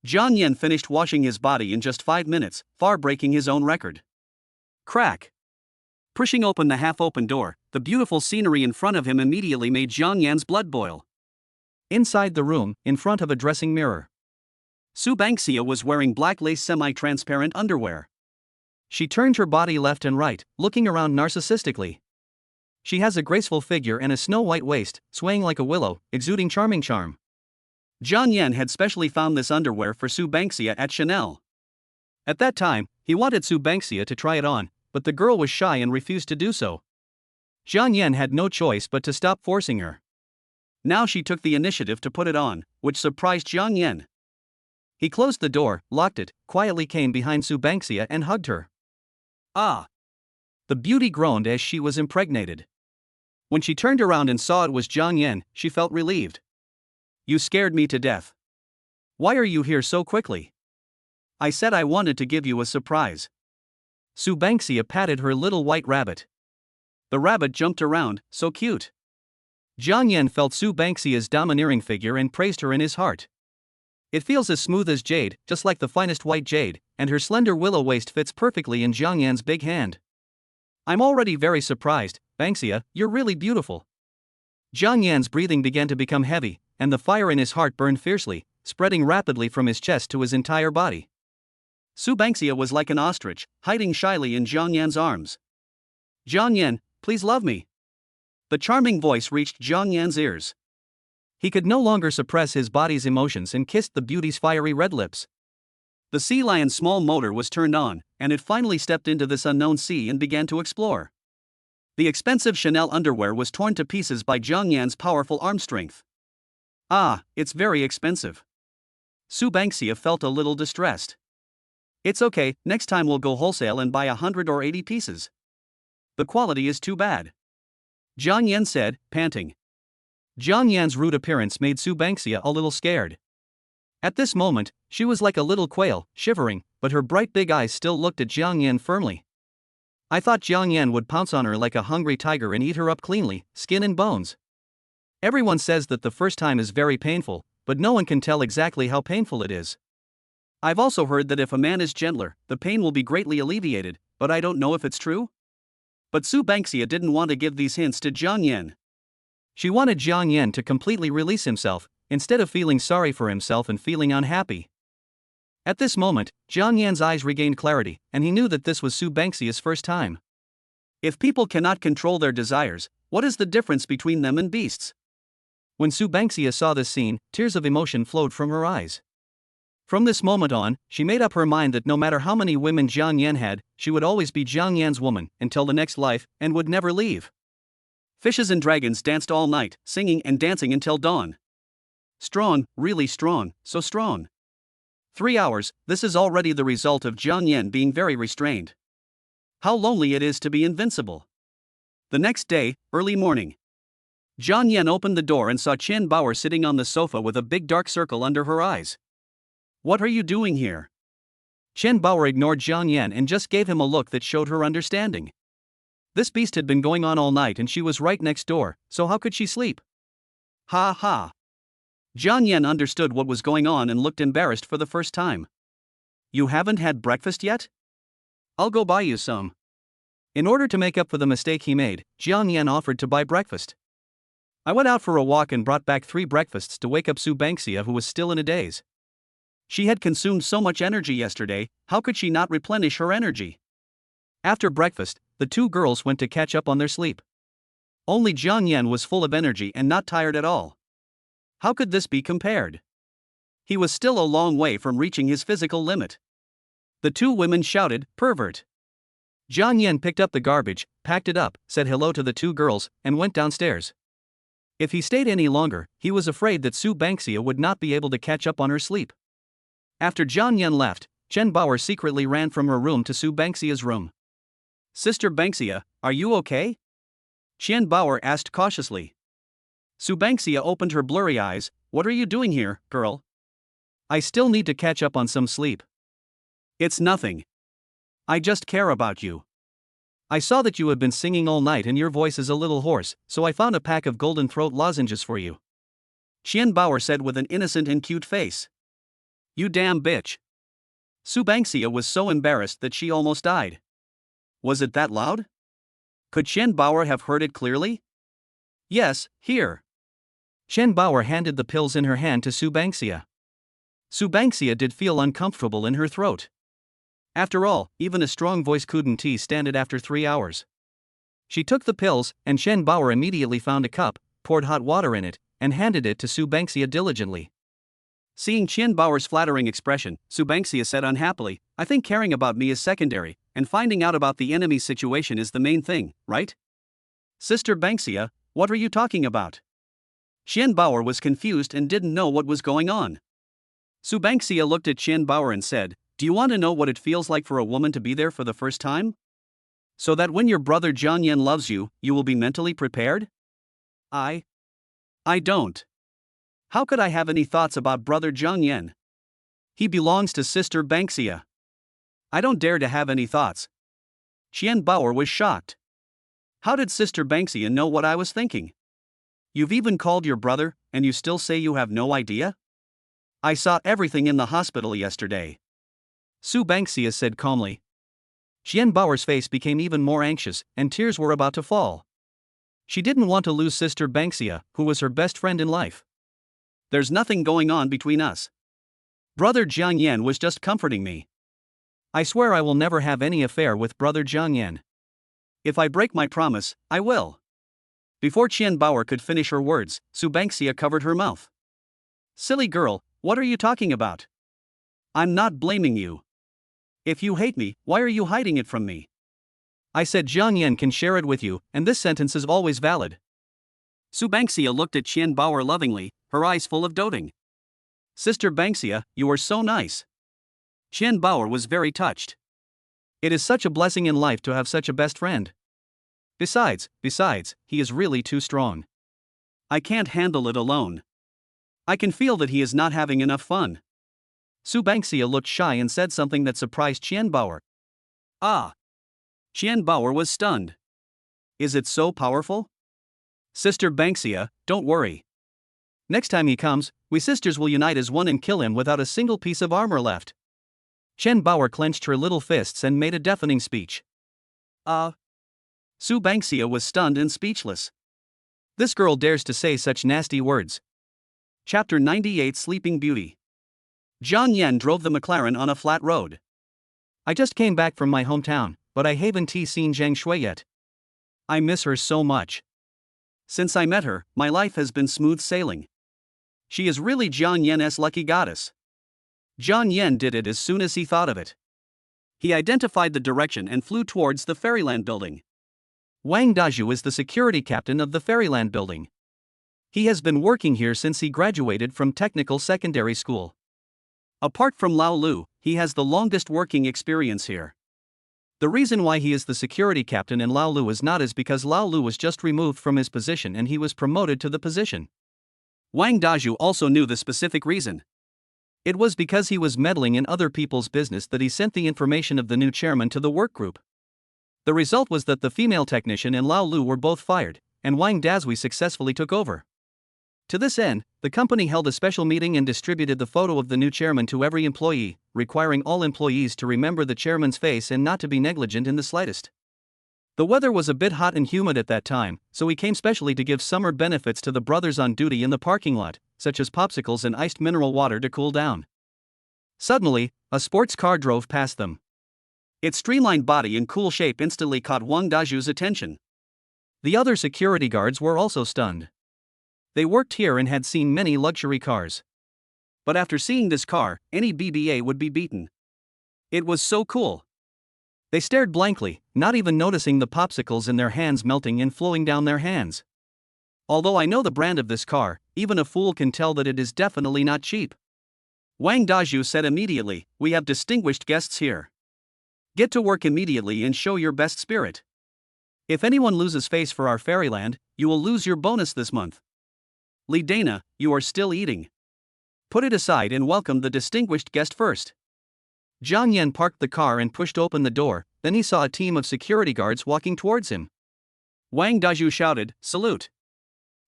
Jiang Yan finished washing his body in just 5 minutes, far breaking his own record. Crack! Pushing open the half-open door, the beautiful scenery in front of him immediately made Jiang Yan's blood boil. Inside the room, in front of a dressing mirror, Su Bangxia was wearing black lace semi-transparent underwear. She turned her body left and right, looking around narcissistically. She has a graceful figure and a snow-white waist, swaying like a willow, exuding charming charm. Jiang Yan had specially found this underwear for Su Bangxia at Chanel. At that time, he wanted Su Bangxia to try it on, but the girl was shy and refused to do so. Jiang Yan had no choice but to stop forcing her. Now she took the initiative to put it on, which surprised Jiang Yan. He closed the door, locked it, quietly came behind Su Bangxia and hugged her. "Ah!" The beauty groaned as she was impregnated. When she turned around and saw it was Jiang Yan, she felt relieved. "You scared me to death. Why are you here so quickly?" "I said I wanted to give you a surprise." Su Bangxia patted her little white rabbit. The rabbit jumped around, so cute. Jiang Yan felt Su Bangxia's domineering figure and praised her in his heart. "It feels as smooth as jade, just like the finest white jade, and her slender willow waist fits perfectly in Jiang Yan's big hand. I'm already very surprised, Bangxia, you're really beautiful." Jiang Yan's breathing began to become heavy, and the fire in his heart burned fiercely, spreading rapidly from his chest to his entire body. Su Bangxia was like an ostrich, hiding shyly in Jiang Yan's arms. "Jiang Yan, please love me." The charming voice reached Jiang Yan's ears. He could no longer suppress his body's emotions and kissed the beauty's fiery red lips. The sea lion's small motor was turned on, and it finally stepped into this unknown sea and began to explore. The expensive Chanel underwear was torn to pieces by Jiang Yan's powerful arm strength. "Ah, it's very expensive." Su Bangxia felt a little distressed. "It's okay, next time we'll go wholesale and buy 100 or 80 pieces. The quality is too bad," Jiang Yan said, panting. Jiang Yan's rude appearance made Su Bangxia a little scared. At this moment, she was like a little quail, shivering, but her bright big eyes still looked at Jiang Yan firmly. "I thought Jiang Yan would pounce on her like a hungry tiger and eat her up cleanly, skin and bones." Everyone says that the first time is very painful, but no one can tell exactly how painful it is. I've also heard that if a man is gentler, the pain will be greatly alleviated, but I don't know if it's true. But Su Bangxia didn't want to give these hints to Jiang Yan. She wanted Jiang Yan to completely release himself, instead of feeling sorry for himself and feeling unhappy. At this moment, Jiang Yan's eyes regained clarity, and he knew that this was Su Bangxia's first time. If people cannot control their desires, what is the difference between them and beasts? When Su Bangxia saw this scene, tears of emotion flowed from her eyes. From this moment on, she made up her mind that no matter how many women Jiang Yan had, she would always be Jiang Yan's woman, until the next life, and would never leave. Fishes and dragons danced all night, singing and dancing until dawn. Strong, really strong, so strong. 3 hours, this is already the result of Jiang Yan being very restrained. How lonely it is to be invincible. The next day, early morning. Jiang Yan opened the door and saw Qian Bauer sitting on the sofa with a big dark circle under her eyes. "What are you doing here?" Qian Bauer ignored Jiang Yan and just gave him a look that showed her understanding. This beast had been going on all night and she was right next door, so how could she sleep? Ha ha. Jiang Yan understood what was going on and looked embarrassed for the first time. "You haven't had breakfast yet? I'll go buy you some." In order to make up for the mistake he made, Jiang Yan offered to buy breakfast. "I went out for a walk and brought back 3 breakfasts to wake up Su Bangxia, who was still in a daze. She had consumed so much energy yesterday, how could she not replenish her energy?" After breakfast, the 2 girls went to catch up on their sleep. Only Jiang Yan was full of energy and not tired at all. How could this be compared? He was still a long way from reaching his physical limit. The 2 women shouted, "Pervert! Jiang Yan picked up the garbage, packed it up, said hello to the two girls, and went downstairs. If he stayed any longer, he was afraid that Su Bangxia would not be able to catch up on her sleep. After Jiang Yan left, Chen Bauer secretly ran from her room to Su Bangxia's room. "Sister Bangxia, are you okay?" Chen Bauer asked cautiously. Su Bangxia opened her blurry eyes. "What are you doing here, girl?" "I still need to catch up on some sleep." "It's nothing. I just care about you. I saw that you have been singing all night and your voice is a little hoarse, so I found a pack of golden throat lozenges for you," Chen Bauer said with an innocent and cute face. "You damn bitch." Su Bangxia was so embarrassed that she almost died. Was it that loud? Could Chen Bauer have heard it clearly? "Yes, here." Chen Bauer handed the pills in her hand to Su Bangxia. Su Bangxia did feel uncomfortable in her throat. After all, even a strong voice couldn't stand it after 3 hours. She took the pills, and Chen Bauer immediately found a cup, poured hot water in it, and handed it to Su Bangxia diligently. Seeing Chen Bauer's flattering expression, Su Bangxia said unhappily, "I think caring about me is secondary, and finding out about the enemy's situation is the main thing, right?" "Sister Bangxia, what are you talking about?" Chen Bauer was confused and didn't know what was going on. Su Bangxia looked at Chen Bauer and said, "Do you want to know what it feels like for a woman to be there for the first time? So that when your brother Jiang Yan loves you, you will be mentally prepared?" I don't. How could I have any thoughts about brother Jiang Yan? He belongs to Sister Bangxia. I don't dare to have any thoughts." Chen Bauer was shocked. "How did Sister Bangxia know what I was thinking? You've even called your brother, and you still say you have no idea?" "I saw everything in the hospital yesterday," Su Bangxia said calmly. Chen Bauer's face became even more anxious, and tears were about to fall. She didn't want to lose Sister Bangxia, who was her best friend in life. "There's nothing going on between us. Brother Jiang Yan was just comforting me. I swear I will never have any affair with brother Jiang Yan. If I break my promise, I will." Before Chen Bauer could finish her words, Su Bangxia covered her mouth. "Silly girl, what are you talking about? I'm not blaming you. If you hate me, why are you hiding it from me? I said Jiang Yan can share it with you, and this sentence is always valid." Su Bangxia looked at Chen Bauer lovingly, her eyes full of doting. "Sister Bangxia, you are so nice." Chen Bauer was very touched. It is such a blessing in life to have such a best friend. Besides, he is really too strong. I can't handle it alone. I can feel that he is not having enough fun." Su Bangxia looked shy and said something that surprised Chen Bauer. "Ah." Chen Bauer was stunned. "Is it so powerful?" "Sister Bangxia, don't worry. Next time he comes, we sisters will unite as one and kill him without a single piece of armor left." Chen Bauer clenched her little fists and made a deafening speech. Su Bangxia was stunned and speechless. This girl dares to say such nasty words. Chapter 98 Sleeping Beauty. Jiang Yan drove the McLaren on a flat road. "I just came back from my hometown, but I haven't seen Jang Shu yet. I miss her so much. Since I met her, my life has been smooth sailing. She is really Jiang Yan's lucky goddess." Jiang Yan did it as soon as he thought of it. He identified the direction and flew towards the Fairyland building. Wang Dazhu is the security captain of the Fairyland building. He has been working here since he graduated from technical secondary school. Apart from Lao Lu, he has the longest working experience here. The reason why he is the security captain and Lao Lu is not is because Lao Lu was just removed from his position and he was promoted to the position. Wang Dazhu also knew the specific reason. It was because he was meddling in other people's business that he sent the information of the new chairman to the work group. The result was that the female technician and Lao Lu were both fired, and Wang Dazhui successfully took over. To this end, the company held a special meeting and distributed the photo of the new chairman to every employee, requiring all employees to remember the chairman's face and not to be negligent in the slightest. The weather was a bit hot and humid at that time, so he came specially to give summer benefits to the brothers on duty in the parking lot, such as popsicles and iced mineral water to cool down. Suddenly, a sports car drove past them. Its streamlined body and cool shape instantly caught Wang Dazhu's attention. The other security guards were also stunned. They worked here and had seen many luxury cars. But after seeing this car, any BBA would be beaten. It was so cool. They stared blankly, not even noticing the popsicles in their hands melting and flowing down their hands. Although I know the brand of this car, even a fool can tell that it is definitely not cheap. Wang Dazhu said immediately, "We have distinguished guests here. Get to work immediately and show your best spirit. If anyone loses face for our fairyland, you will lose your bonus this month. Li Dana, you are still eating. Put it aside and welcome the distinguished guest first." Zhang Yan parked the car and pushed open the door, then he saw a team of security guards walking towards him. Wang Dazhu shouted, "Salute."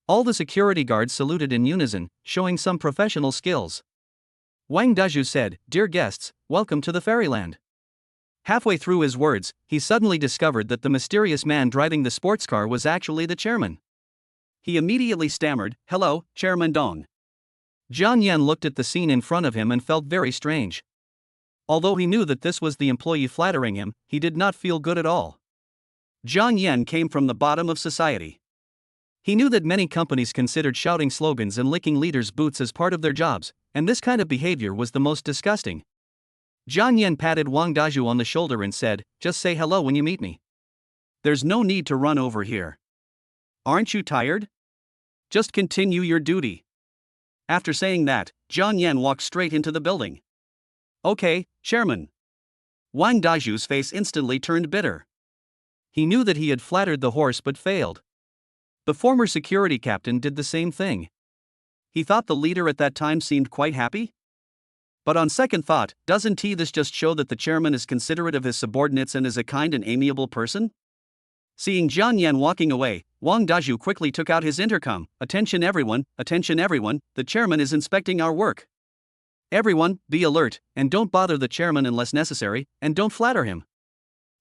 All the security guards saluted in unison, showing some professional skills. Wang Dazhu said, "Dear guests, welcome to the fairyland." Halfway through his words, he suddenly discovered that the mysterious man driving the sports car was actually the chairman. He immediately stammered, "Hello, Chairman Dong." Zhang Yan looked at the scene in front of him and felt very strange. Although he knew that this was the employee flattering him, he did not feel good at all. Zhang Yan came from the bottom of society. He knew that many companies considered shouting slogans and licking leaders' boots as part of their jobs, and this kind of behavior was the most disgusting. Zhang Yan patted Wang Dazhu on the shoulder and said, "Just say hello when you meet me. There's no need to run over here. Aren't you tired? Just continue your duty." After saying that, Zhang Yan walked straight into the building. "Okay, Chairman." Wang Dazhu's face instantly turned bitter. He knew that he had flattered the horse but failed. The former security captain did the same thing. He thought the leader at that time seemed quite happy? But on second thought, doesn't this just show that the chairman is considerate of his subordinates and is a kind and amiable person? Seeing Zhang Yan walking away, Wang Dazhu quickly took out his intercom. Attention everyone, the chairman is inspecting our work. Everyone, be alert, and don't bother the chairman unless necessary, and don't flatter him."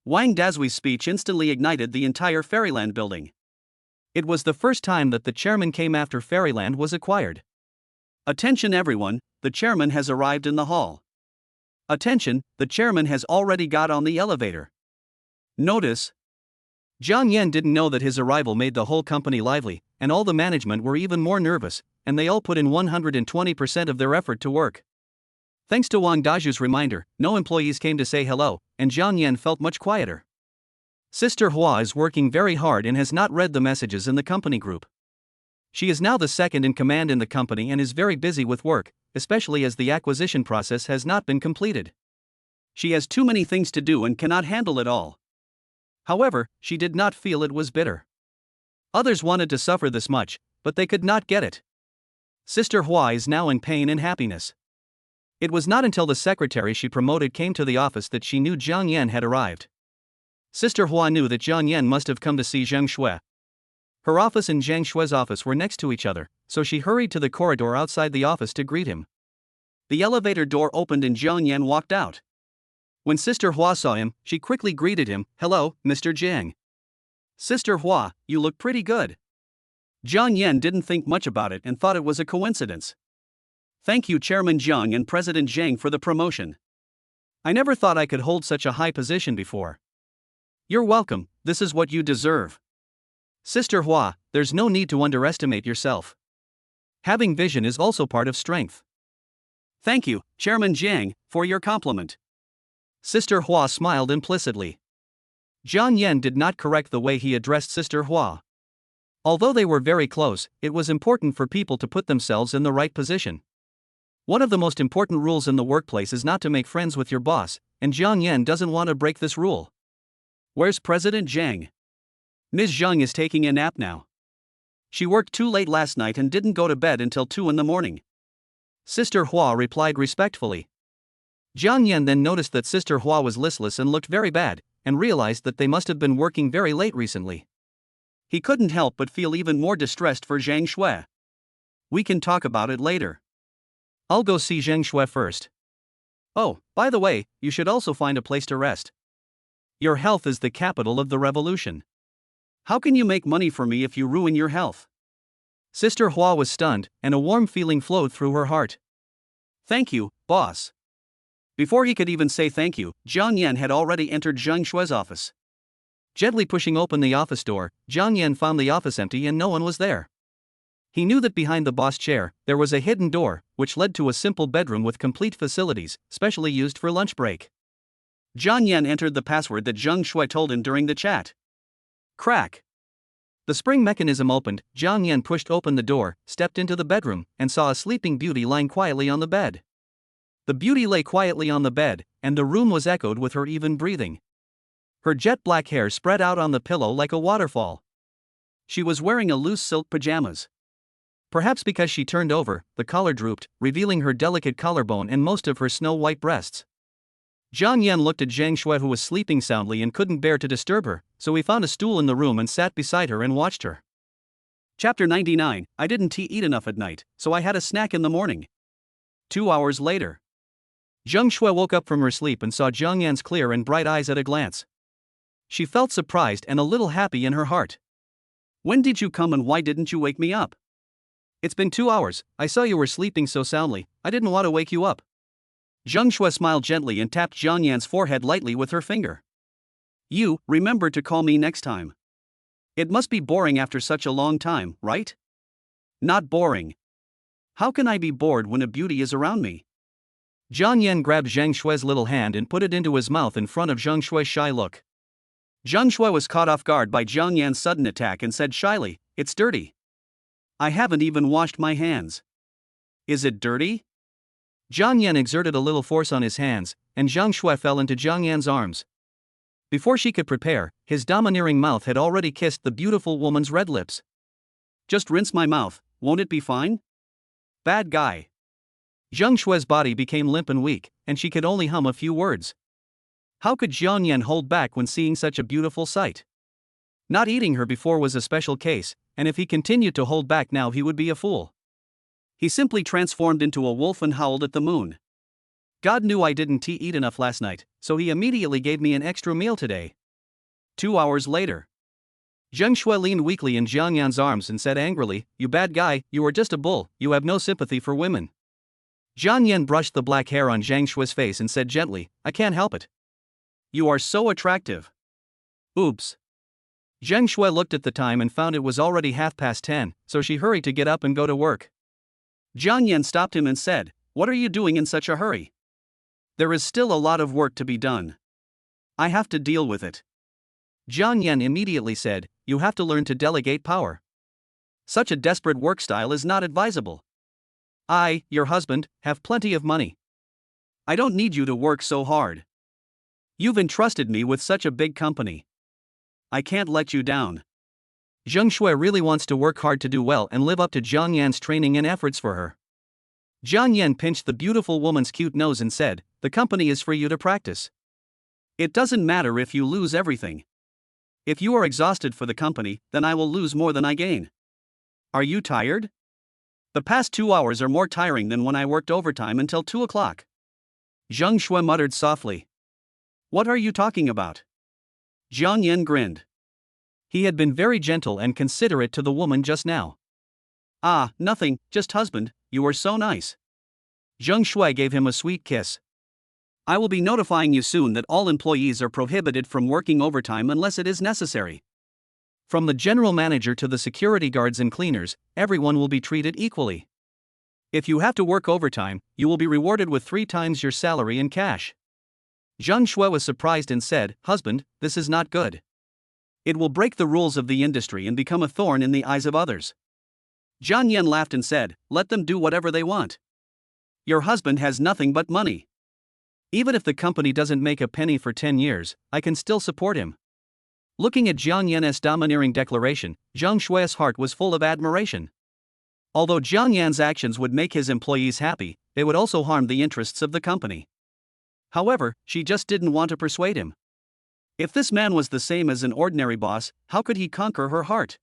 Wang Dazhu's speech instantly ignited the entire Fairyland building. It was the first time that the chairman came after Fairyland was acquired. "Attention everyone, the chairman has arrived in the hall. Attention, the chairman has already got on the elevator. Notice." Zhang Yan didn't know that his arrival made the whole company lively, and all the management were even more nervous, and they all put in 120% of their effort to work. Thanks to Wang Dazhu's reminder, no employees came to say hello, and Zhang Yan felt much quieter. Sister Hua is working very hard and has not read the messages in the company group. She is now the second in command in the company and is very busy with work, especially as the acquisition process has not been completed. She has too many things to do and cannot handle it all. However, she did not feel it was bitter. Others wanted to suffer this much, but they could not get it. Sister Hua is now in pain and happiness. It was not until the secretary she promoted came to the office that she knew Zhang Yan had arrived. Sister Hua knew that Zhang Yan must have come to see Jang Shu. Her office and Jang Shu's office were next to each other, so she hurried to the corridor outside the office to greet him. The elevator door opened and Zhang Yan walked out. When Sister Hua saw him, she quickly greeted him, "Hello, Mr. Jiang." "Sister Hua, you look pretty good." Zhang Yan didn't think much about it and thought it was a coincidence. "Thank you Chairman Jiang and President Zhang for the promotion. I never thought I could hold such a high position before." "You're welcome, this is what you deserve." "Sister Hua, there's no need to underestimate yourself. Having vision is also part of strength." "Thank you, Chairman Jiang, for your compliment." Sister Hua smiled implicitly. Zhang Yan did not correct the way he addressed Sister Hua. Although they were very close, it was important for people to put themselves in the right position. One of the most important rules in the workplace is not to make friends with your boss, and Zhang Yan doesn't want to break this rule. "Where's President Zhang?" "Ms. Zhang is taking a nap now. She worked too late last night and didn't go to bed until 2 in the morning." Sister Hua replied respectfully. Zhang Yan then noticed that Sister Hua was listless and looked very bad, and realized that they must have been working very late recently. He couldn't help but feel even more distressed for Zhang Shu. "We can talk about it later. I'll go see Zhang Shu first. Oh, by the way, you should also find a place to rest. Your health is the capital of the revolution. How can you make money for me if you ruin your health?" Sister Hua was stunned, and a warm feeling flowed through her heart. "Thank you, boss." Before he could even say thank you, Zhang Yan had already entered Zhang Shu's office. Gently pushing open the office door, Zhang Yan found the office empty and no one was there. He knew that behind the boss chair, there was a hidden door, which led to a simple bedroom with complete facilities, specially used for lunch break. Jiang Yan entered the password that Zhang Shui told him during the chat. Crack. The spring mechanism opened. Jiang Yan pushed open the door, stepped into the bedroom, and saw a sleeping beauty lying quietly on the bed. The beauty lay quietly on the bed, and the room was echoed with her even breathing. Her jet black hair spread out on the pillow like a waterfall. She was wearing a loose silk pajamas. Perhaps because she turned over, the collar drooped, revealing her delicate collarbone and most of her snow-white breasts. Jiang Yan looked at Zhang Shui, who was sleeping soundly and couldn't bear to disturb her, so he found a stool in the room and sat beside her and watched her. Chapter 99. I didn't eat enough at night, so I had a snack in the morning. 2 hours later. Zhang Shui woke up from her sleep and saw Jiang Yan's clear and bright eyes at a glance. She felt surprised and a little happy in her heart. When did you come and why didn't you wake me up? It's been 2 hours, I saw you were sleeping so soundly, I didn't want to wake you up. Zhang Shui smiled gently and tapped Jiang Yan's forehead lightly with her finger. You, remember to call me next time. It must be boring after such a long time, right? Not boring. How can I be bored when a beauty is around me? Jiang Yan grabbed Zhang Shui's little hand and put it into his mouth in front of Zhang Shui's shy look. Zhang Shui was caught off guard by Jiang Yan's sudden attack and said shyly, "It's dirty. I haven't even washed my hands." Is it dirty? Jiang Yan exerted a little force on his hands, and Zhang Shui fell into Jiang Yan's arms. Before she could prepare, his domineering mouth had already kissed the beautiful woman's red lips. Just rinse my mouth, won't it be fine? Bad guy. Zhang Shui's body became limp and weak, and she could only hum a few words. How could Jiang Yan hold back when seeing such a beautiful sight? Not eating her before was a special case, and if he continued to hold back now he would be a fool. He simply transformed into a wolf and howled at the moon. God knew I didn't eat enough last night, so he immediately gave me an extra meal today. 2 hours later. Zhang Shui leaned weakly in Jiang Yan's arms and said angrily, "You bad guy, you are just a bull, you have no sympathy for women." Jiang Yan brushed the black hair on Zhang Shui's face and said gently, "I can't help it. You are so attractive." Oops. Zhang Shui looked at the time and found it was already 10:30, so she hurried to get up and go to work. Jiang Yan stopped him and said, "What are you doing in such a hurry? There is still a lot of work to be done. I have to deal with it." Jiang Yan immediately said, "You have to learn to delegate power. Such a desperate work style is not advisable. I, your husband, have plenty of money. I don't need you to work so hard. You've entrusted me with such a big company. I can't let you down." Zhang Shui really wants to work hard to do well and live up to Jiang Yan's training and efforts for her. Jiang Yan pinched the beautiful woman's cute nose and said, "The company is for you to practice. It doesn't matter if you lose everything. If you are exhausted for the company, then I will lose more than I gain. Are you tired? The past 2 hours are more tiring than when I worked overtime until 2 o'clock. Zhang Shui muttered softly. "What are you talking about?" Jiang Yan grinned. He had been very gentle and considerate to the woman just now. "Ah, nothing, just husband, you were so nice." Zhang Shui gave him a sweet kiss. "I will be notifying you soon that all employees are prohibited from working overtime unless it is necessary. From the general manager to the security guards and cleaners, everyone will be treated equally. If you have to work overtime, you will be rewarded with 3 times your salary in cash." Zhang Shui was surprised and said, "Husband, this is not good. It will break the rules of the industry and become a thorn in the eyes of others." Jiang Yan laughed and said, "Let them do whatever they want. Your husband has nothing but money. Even if the company doesn't make a penny for 10 years, I can still support him." Looking at Jiang Yan's domineering declaration, Zhang Shui's heart was full of admiration. Although Jiang Yan's actions would make his employees happy, they would also harm the interests of the company. However, she just didn't want to persuade him. If this man was the same as an ordinary boss, how could he conquer her heart?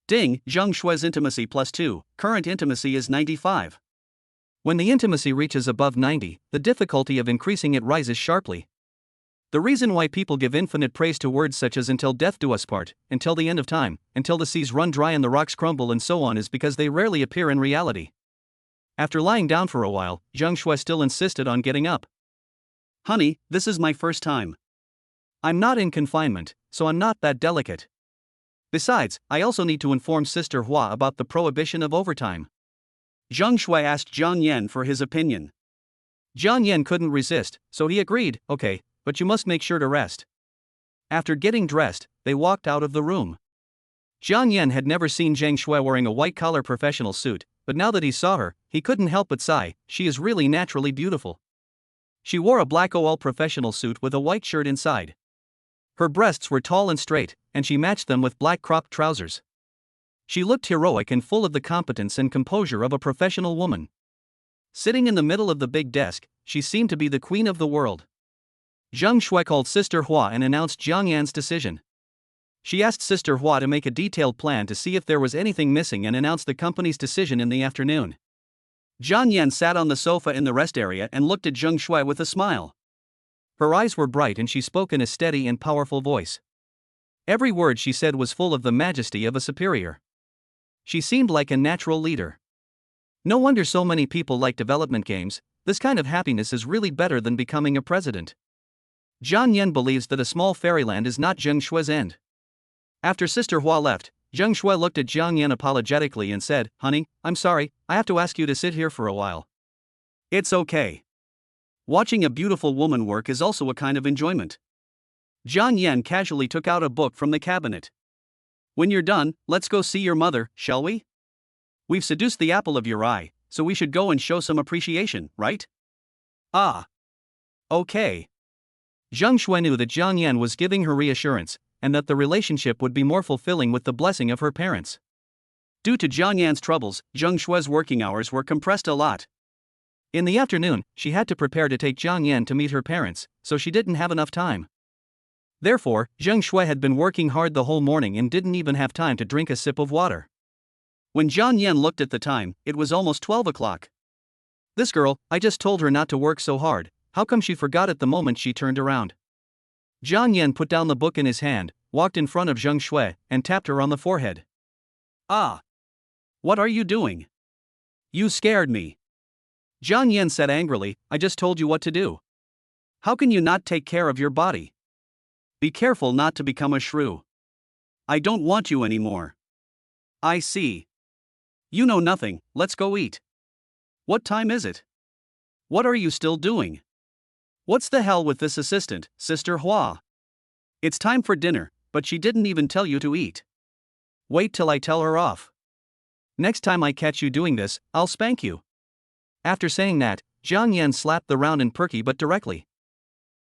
Ding, Zhang Shui's intimacy +2, current intimacy is 95. When the intimacy reaches above 90, the difficulty of increasing it rises sharply. The reason why people give infinite praise to words such as "until death do us part," "until the end of time," "until the seas run dry and the rocks crumble," and so on is because they rarely appear in reality. After lying down for a while, Zhang Shui still insisted on getting up. "Honey, this is my first time. I'm not in confinement, so I'm not that delicate. Besides, I also need to inform Sister Hua about the prohibition of overtime." Zhang Shui asked Jiang Yan for his opinion. Jiang Yan couldn't resist, so he agreed, "Okay, but you must make sure to rest. After getting dressed, they walked out of the room. Jiang Yan had never seen Jang Shu wearing a white-collar professional suit, but now that he saw her, he couldn't help but sigh. She is really naturally beautiful. She wore a black OL professional suit with a white shirt inside. Her breasts were tall and straight, and she matched them with black cropped trousers. She looked heroic and full of the competence and composure of a professional woman. Sitting in the middle of the big desk, she seemed to be the queen of the world. Zhang Shui called Sister Hua and announced Jiang Yan's decision. She asked Sister Hua to make a detailed plan to see if there was anything missing and announced the company's decision in the afternoon. Jiang Yan sat on the sofa in the rest area and looked at Zhang Shui with a smile. Her eyes were bright and she spoke in a steady and powerful voice. Every word she said was full of the majesty of a superior. She seemed like a natural leader. No wonder so many people like development games. This kind of happiness is really better than becoming a president. Jiang Yan believes that a small fairyland is not Zhang Shui's end. After Sister Hua left, Zhang Shui looked at Jiang Yan apologetically and said, "Honey, I'm sorry, I have to ask you to sit here for a while." "It's okay. Watching a beautiful woman work is also a kind of enjoyment." Jiang Yan casually took out a book from the cabinet. "When you're done, let's go see your mother, shall we? We've seduced the apple of your eye, so we should go and show some appreciation, right?" "Ah. Okay." Zhang Shui knew that Jiang Yan was giving her reassurance, and that the relationship would be more fulfilling with the blessing of her parents. Due to Jiang Yan's troubles, Zhang Shui's working hours were compressed a lot. In the afternoon, she had to prepare to take Jiang Yan to meet her parents, so she didn't have enough time. Therefore, Zhang Shui had been working hard the whole morning and didn't even have time to drink a sip of water. When Jiang Yan looked at the time, it was almost 12 o'clock. This girl, I just told her not to work so hard, how come she forgot it the moment she turned around? Jiang Yan put down the book in his hand, walked in front of Zhang Shui, and tapped her on the forehead. "Ah. What are you doing? You scared me." Jiang Yan said angrily, "I just told you what to do. How can you not take care of your body? Be careful not to become a shrew. I don't want you anymore." "I see. You know nothing, let's go eat." "What time is it? What are you still doing? What's the hell with this assistant, Sister Hua? It's time for dinner, but she didn't even tell you to eat. Wait till I tell her off. Next time I catch you doing this, I'll spank you." After saying that, Jiang Yan slapped the round and perky butt directly.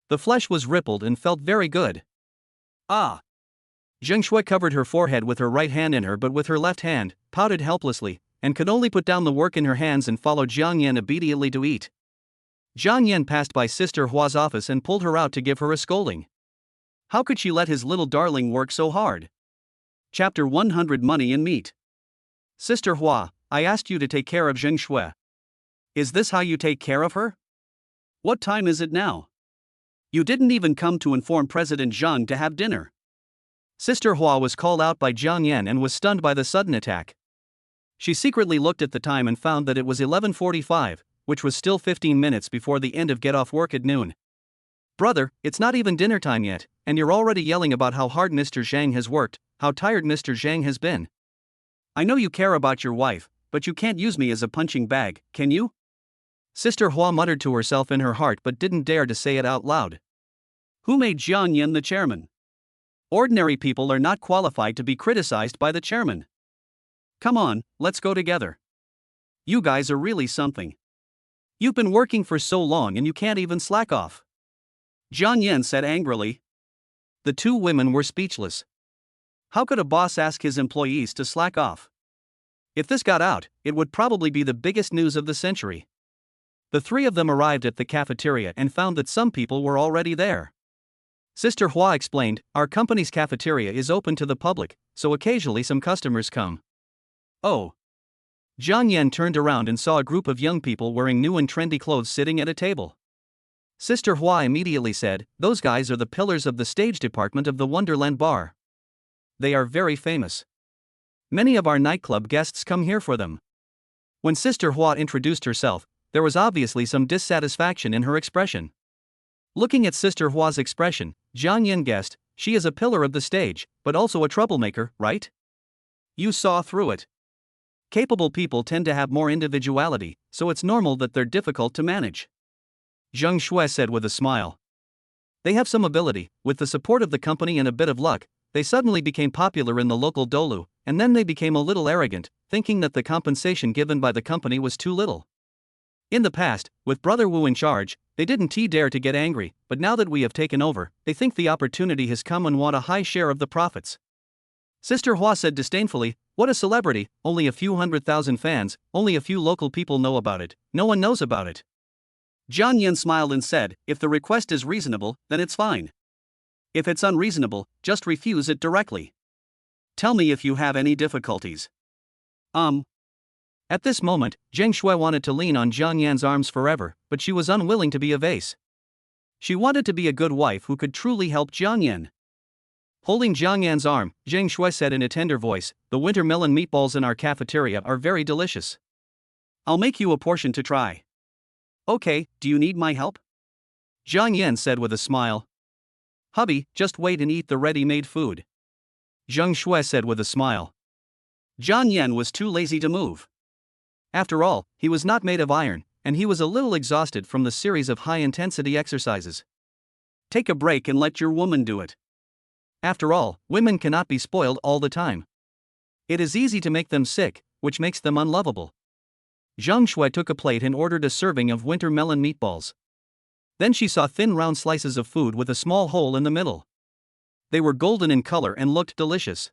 The flesh was rippled and felt very good. "Ah." Zhang Shui covered her forehead with her right hand in her but with her left hand, pouted helplessly, and could only put down the work in her hands and follow Jiang Yan obediently to eat. Jiang Yan passed by Sister Hua's office and pulled her out to give her a scolding. How could she let his little darling work so hard? Chapter 100 Money and Meat. "Sister Hua, I asked you to take care of Zhang Shui. Is this how you take care of her? What time is it now? You didn't even come to inform President Zhang to have dinner." Sister Hua was called out by Jiang Yan and was stunned by the sudden attack. She secretly looked at the time and found that it was 11:45, which was still 15 minutes before the end of get off work at noon. "Brother, it's not even dinner time yet, and you're already yelling about how hard Mr. Zhang has worked, how tired Mr. Zhang has been. I know you care about your wife, but you can't use me as a punching bag, can you?" Sister Hua muttered to herself in her heart but didn't dare to say it out loud. Who made Jiang Yan the chairman? Ordinary people are not qualified to be criticized by the chairman. Come on, let's go together. You guys are really something. You've been working for so long and you can't even slack off. Jiang Yan said angrily. The two women were speechless. How could a boss ask his employees to slack off? If this got out, it would probably be the biggest news of the century. The three of them arrived at the cafeteria and found that some people were already there. Sister Hua explained, "Our company's cafeteria is open to the public, so occasionally some customers come." Oh. Jiang Yan turned around and saw a group of young people wearing new and trendy clothes sitting at a table. Sister Hua immediately said, "Those guys are the pillars of the stage department of the Wonderland bar. They are very famous. Many of our nightclub guests come here for them." When Sister Hua introduced herself, there was obviously some dissatisfaction in her expression. Looking at Sister Hua's expression, Jiang Yan guessed, she is a pillar of the stage, but also a troublemaker, right? You saw through it. Capable people tend to have more individuality, so it's normal that they're difficult to manage. Zhang Shui said with a smile. They have some ability. With the support of the company and a bit of luck, they suddenly became popular in the local dolu, and then they became a little arrogant, thinking that the compensation given by the company was too little. In the past, with Brother Wu in charge, they didn't dare to get angry, but now that we have taken over, they think the opportunity has come and want a high share of the profits. Sister Hua said disdainfully, "What a celebrity, only a few 100,000 fans, only a few local people know about it, no one knows about it." Jiang Yan smiled and said, "If the request is reasonable, then it's fine. If it's unreasonable, just refuse it directly. Tell me if you have any difficulties." At this moment, Zheng Shui wanted to lean on Jiang Yan's arms forever, but she was unwilling to be a vase. She wanted to be a good wife who could truly help Jiang Yan. Holding Jiang Yan's arm, Zheng Shui said in a tender voice, "The winter melon meatballs in our cafeteria are very delicious. I'll make you a portion to try." "Okay, do you need my help?" Jiang Yan said with a smile. "Hubby, just wait and eat the ready-made food," Zheng Shui said with a smile. Jiang Yan was too lazy to move. After all, he was not made of iron, and he was a little exhausted from the series of high-intensity exercises. Take a break and let your woman do it. After all, women cannot be spoiled all the time. It is easy to make them sick, which makes them unlovable. Zheng Shui took a plate and ordered a serving of winter melon meatballs. Then she saw thin round slices of food with a small hole in the middle. They were golden in color and looked delicious.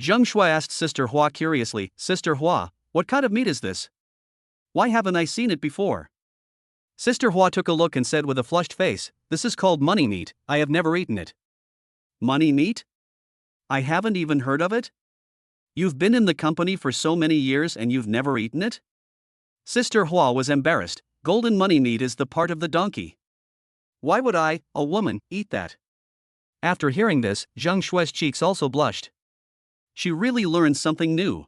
Zheng Shui asked Sister Hua curiously, "Sister Hua, what kind of meat is this? Why haven't I seen it before?" Sister Hua took a look and said with a flushed face, "This is called money meat, I have never eaten it." "Money meat? I haven't even heard of it? You've been in the company for so many years and you've never eaten it?" Sister Hua was embarrassed. Golden money meat is the part of the donkey. Why would I, a woman, eat that? After hearing this, Zheng Shui's cheeks also blushed. She really learned something new.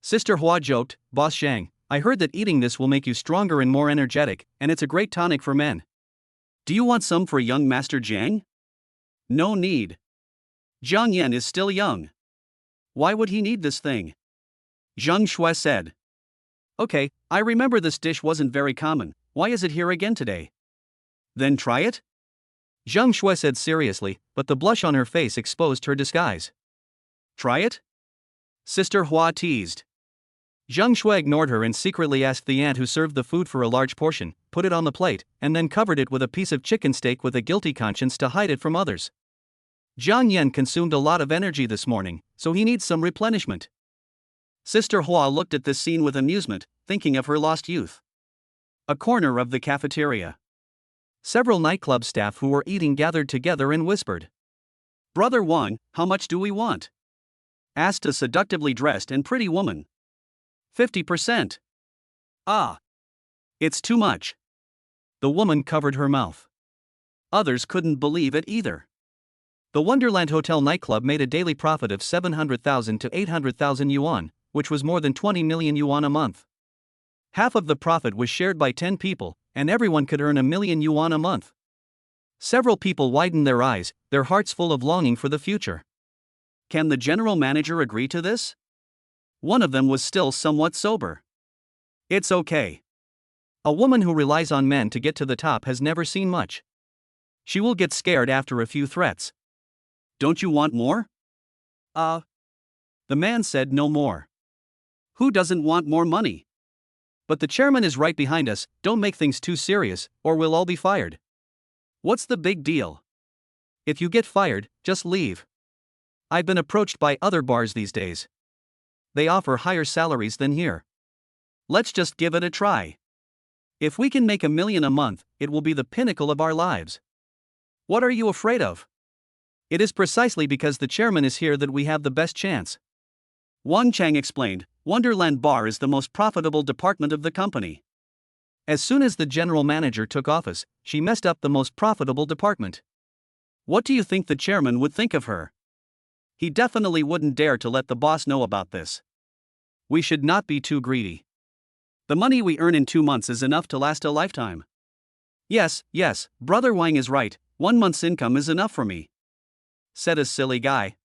Sister Hua joked, "Boss Zhang, I heard that eating this will make you stronger and more energetic, and it's a great tonic for men. Do you want some for young Master Zhang?" "No need. Jiang Yan is still young. Why would he need this thing?" Zheng Shui said. "Okay, I remember this dish wasn't very common, why is it here again today?" "Then try it?" Zheng Shui said seriously, but the blush on her face exposed her disguise. "Try it?" Sister Hua teased. Zheng Shui ignored her and secretly asked the aunt who served the food for a large portion, put it on the plate, and then covered it with a piece of chicken steak with a guilty conscience to hide it from others. Jiang Yan consumed a lot of energy this morning, so he needs some replenishment. Sister Hua looked at this scene with amusement, thinking of her lost youth. A corner of the cafeteria. Several nightclub staff who were eating gathered together and whispered. "Brother Wang, how much do we want?" asked a seductively dressed and pretty woman. 50%. "Ah. It's too much." The woman covered her mouth. Others couldn't believe it either. The Wonderland Hotel nightclub made a daily profit of 700,000 to 800,000 yuan, which was more than 20 million yuan a month. Half of the profit was shared by 10 people, and everyone could earn 1 million yuan a month. Several people widened their eyes, their hearts full of longing for the future. Can the general manager agree to this? One of them was still somewhat sober. It's okay. A woman who relies on men to get to the top has never seen much. She will get scared after a few threats. Don't you want more? The man said no more. Who doesn't want more money? But the chairman is right behind us, don't make things too serious, or we'll all be fired. What's the big deal? If you get fired, just leave. I've been approached by other bars these days. They offer higher salaries than here. Let's just give it a try. If we can make 1 million a month, it will be the pinnacle of our lives. What are you afraid of? It is precisely because the chairman is here that we have the best chance. Wang Chang explained, Wonderland Bar is the most profitable department of the company. As soon as the general manager took office, she messed up the most profitable department. What do you think the chairman would think of her? He definitely wouldn't dare to let the boss know about this. We should not be too greedy. The money we earn in 2 months is enough to last a lifetime. Yes, Brother Wang is right, 1 month's income is enough for me, said a silly guy.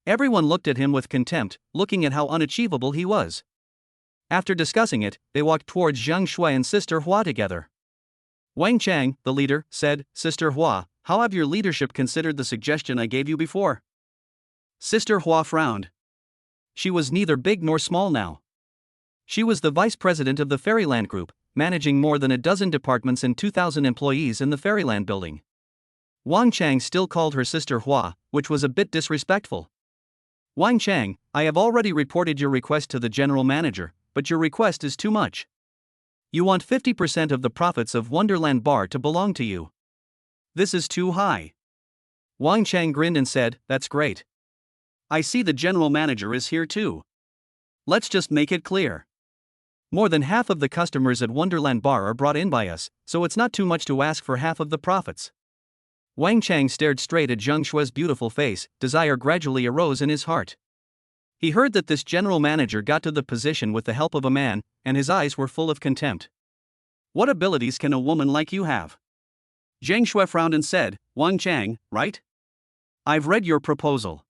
Everyone looked at him with contempt, looking at how unachievable he was. After discussing it, they walked towards Zheng Shui and Sister Hua together. Wang Chang, the leader, said, Sister Hua, how have your leadership considered the suggestion I gave you before? Sister Hua frowned. She was neither big nor small now. She was the vice president of the Fairyland Group, managing more than a dozen departments and 2,000 employees in the Fairyland building. Wang Chang still called her Sister Hua, which was a bit disrespectful. Wang Chang, I have already reported your request to the general manager, but your request is too much. You want 50% of the profits of Wonderland Bar to belong to you. This is too high. Wang Chang grinned and said, That's great. I see the general manager is here too. Let's just make it clear. More than half of the customers at Wonderland Bar are brought in by us, so it's not too much to ask for half of the profits. Wang Chang stared straight at Jang Shu's beautiful face. Desire gradually arose in his heart. He heard that this general manager got to the position with the help of a man, and his eyes were full of contempt. What abilities can a woman like you have? Jang Shu frowned and said, Wang Chang, right? I've read your proposal.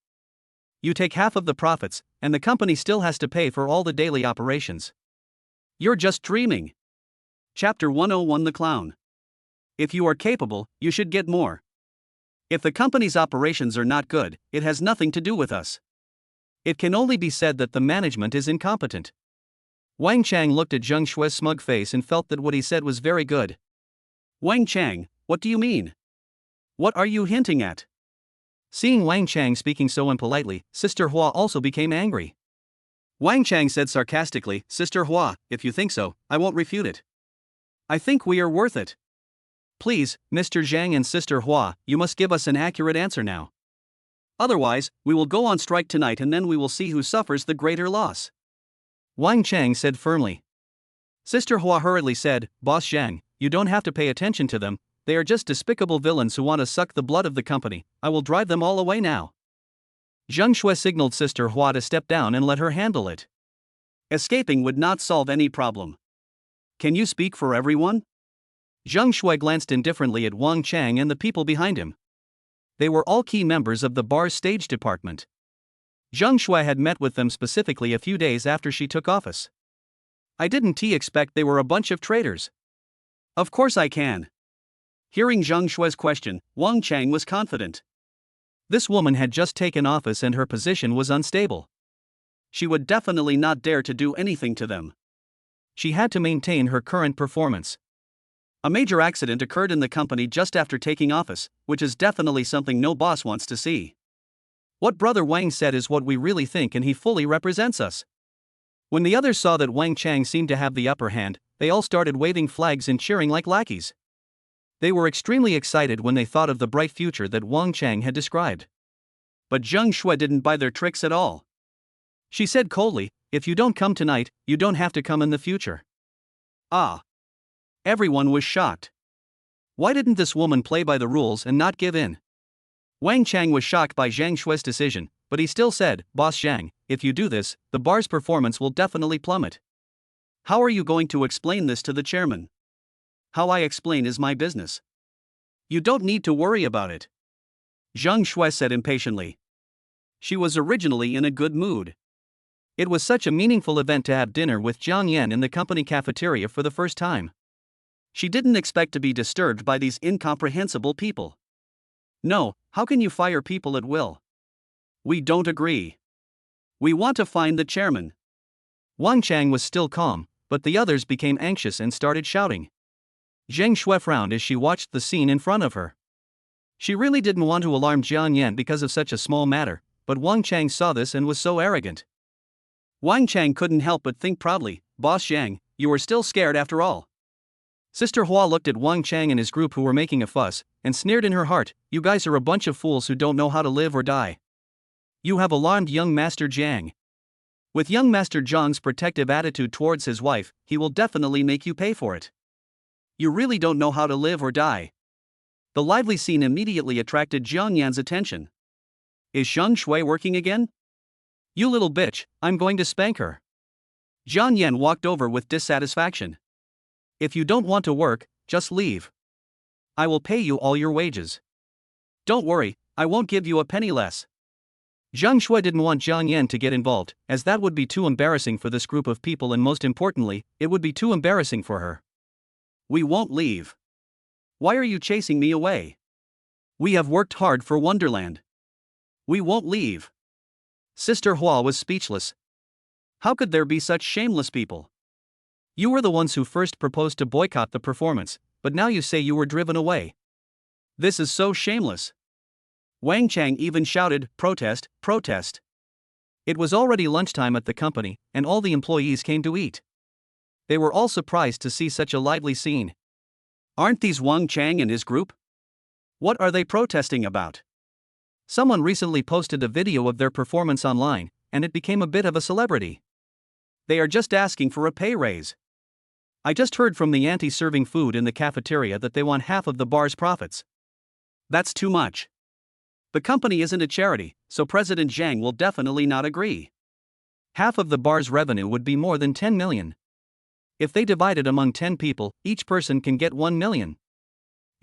You take half of the profits, and the company still has to pay for all the daily operations. You're just dreaming. Chapter 101 The Clown. If you are capable, you should get more. If the company's operations are not good, it has nothing to do with us. It can only be said that the management is incompetent. Wang Chang looked at Jang Shu's smug face and felt that what he said was very good. Wang Chang, what do you mean? What are you hinting at? Seeing Wang Chang speaking so impolitely, Sister Hua also became angry. Wang Chang said sarcastically, Sister Hua, if you think so, I won't refute it. I think we are worth it. Please, Mr. Zhang and Sister Hua, you must give us an accurate answer now. Otherwise, we will go on strike tonight and then we will see who suffers the greater loss. Wang Chang said firmly. Sister Hua hurriedly said, Boss Zhang, you don't have to pay attention to them, they are just despicable villains who want to suck the blood of the company, I will drive them all away now. Jang Shu signaled Sister Hua to step down and let her handle it. Escaping would not solve any problem. Can you speak for everyone? Jang Shu glanced indifferently at Wang Chang and the people behind him. They were all key members of the bar's stage department. Jang Shu had met with them specifically a few days after she took office. I didn't expect they were a bunch of traitors. Of course I can. Hearing Jang Shu's question, Wang Chang was confident. This woman had just taken office and her position was unstable. She would definitely not dare to do anything to them. She had to maintain her current performance. A major accident occurred in the company just after taking office, which is definitely something no boss wants to see. What Brother Wang said is what we really think and he fully represents us. When the others saw that Wang Chang seemed to have the upper hand, they all started waving flags and cheering like lackeys. They were extremely excited when they thought of the bright future that Wang Chang had described. But Jang Shu didn't buy their tricks at all. She said coldly, if you don't come tonight, you don't have to come in the future. Ah. Everyone was shocked. Why didn't this woman play by the rules and not give in? Wang Chang was shocked by Jang Shu's decision, but he still said, Boss Zhang, if you do this, the bar's performance will definitely plummet. How are you going to explain this to the chairman? How I explain is my business. You don't need to worry about it. Jang Shu said impatiently. She was originally in a good mood. It was such a meaningful event to have dinner with Jiang Yan in the company cafeteria for the first time. She didn't expect to be disturbed by these incomprehensible people. No, how can you fire people at will? We don't agree. We want to find the chairman. Wang Chang was still calm, but the others became anxious and started shouting. Zhang Shu frowned as she watched the scene in front of her. She really didn't want to alarm Jiang Yan because of such a small matter, but Wang Chang saw this and was so arrogant. Wang Chang couldn't help but think proudly, Boss Zhang, you are still scared after all. Sister Hua looked at Wang Chang and his group who were making a fuss, and sneered in her heart, you guys are a bunch of fools who don't know how to live or die. You have alarmed young Master Jiang. With young Master Zhang's protective attitude towards his wife, he will definitely make you pay for it. You really don't know how to live or die. The lively scene immediately attracted Jiang Yan's attention. Is Zhang Shui working again? You little bitch, I'm going to spank her. Jiang Yan walked over with dissatisfaction. If you don't want to work, just leave. I will pay you all your wages. Don't worry, I won't give you a penny less. Zhang Shui didn't want Jiang Yan to get involved, as that would be too embarrassing for this group of people and most importantly, it would be too embarrassing for her. We won't leave. Why are you chasing me away? We have worked hard for Wonderland. We won't leave. Sister Hua was speechless. How could there be such shameless people? You were the ones who first proposed to boycott the performance, but now you say you were driven away. This is so shameless. Wang Chang even shouted, "Protest, protest." It was already lunchtime at the company, and all the employees came to eat. They were all surprised to see such a lively scene. Aren't these Wang Chang and his group? What are they protesting about? Someone recently posted a video of their performance online, and it became a bit of a celebrity. They are just asking for a pay raise. I just heard from the auntie serving food in the cafeteria that they want half of the bar's profits. That's too much. The company isn't a charity, so President Jang will definitely not agree. Half of the bar's revenue would be more than 10 million. If they divide it among 10 people, each person can get 1 million.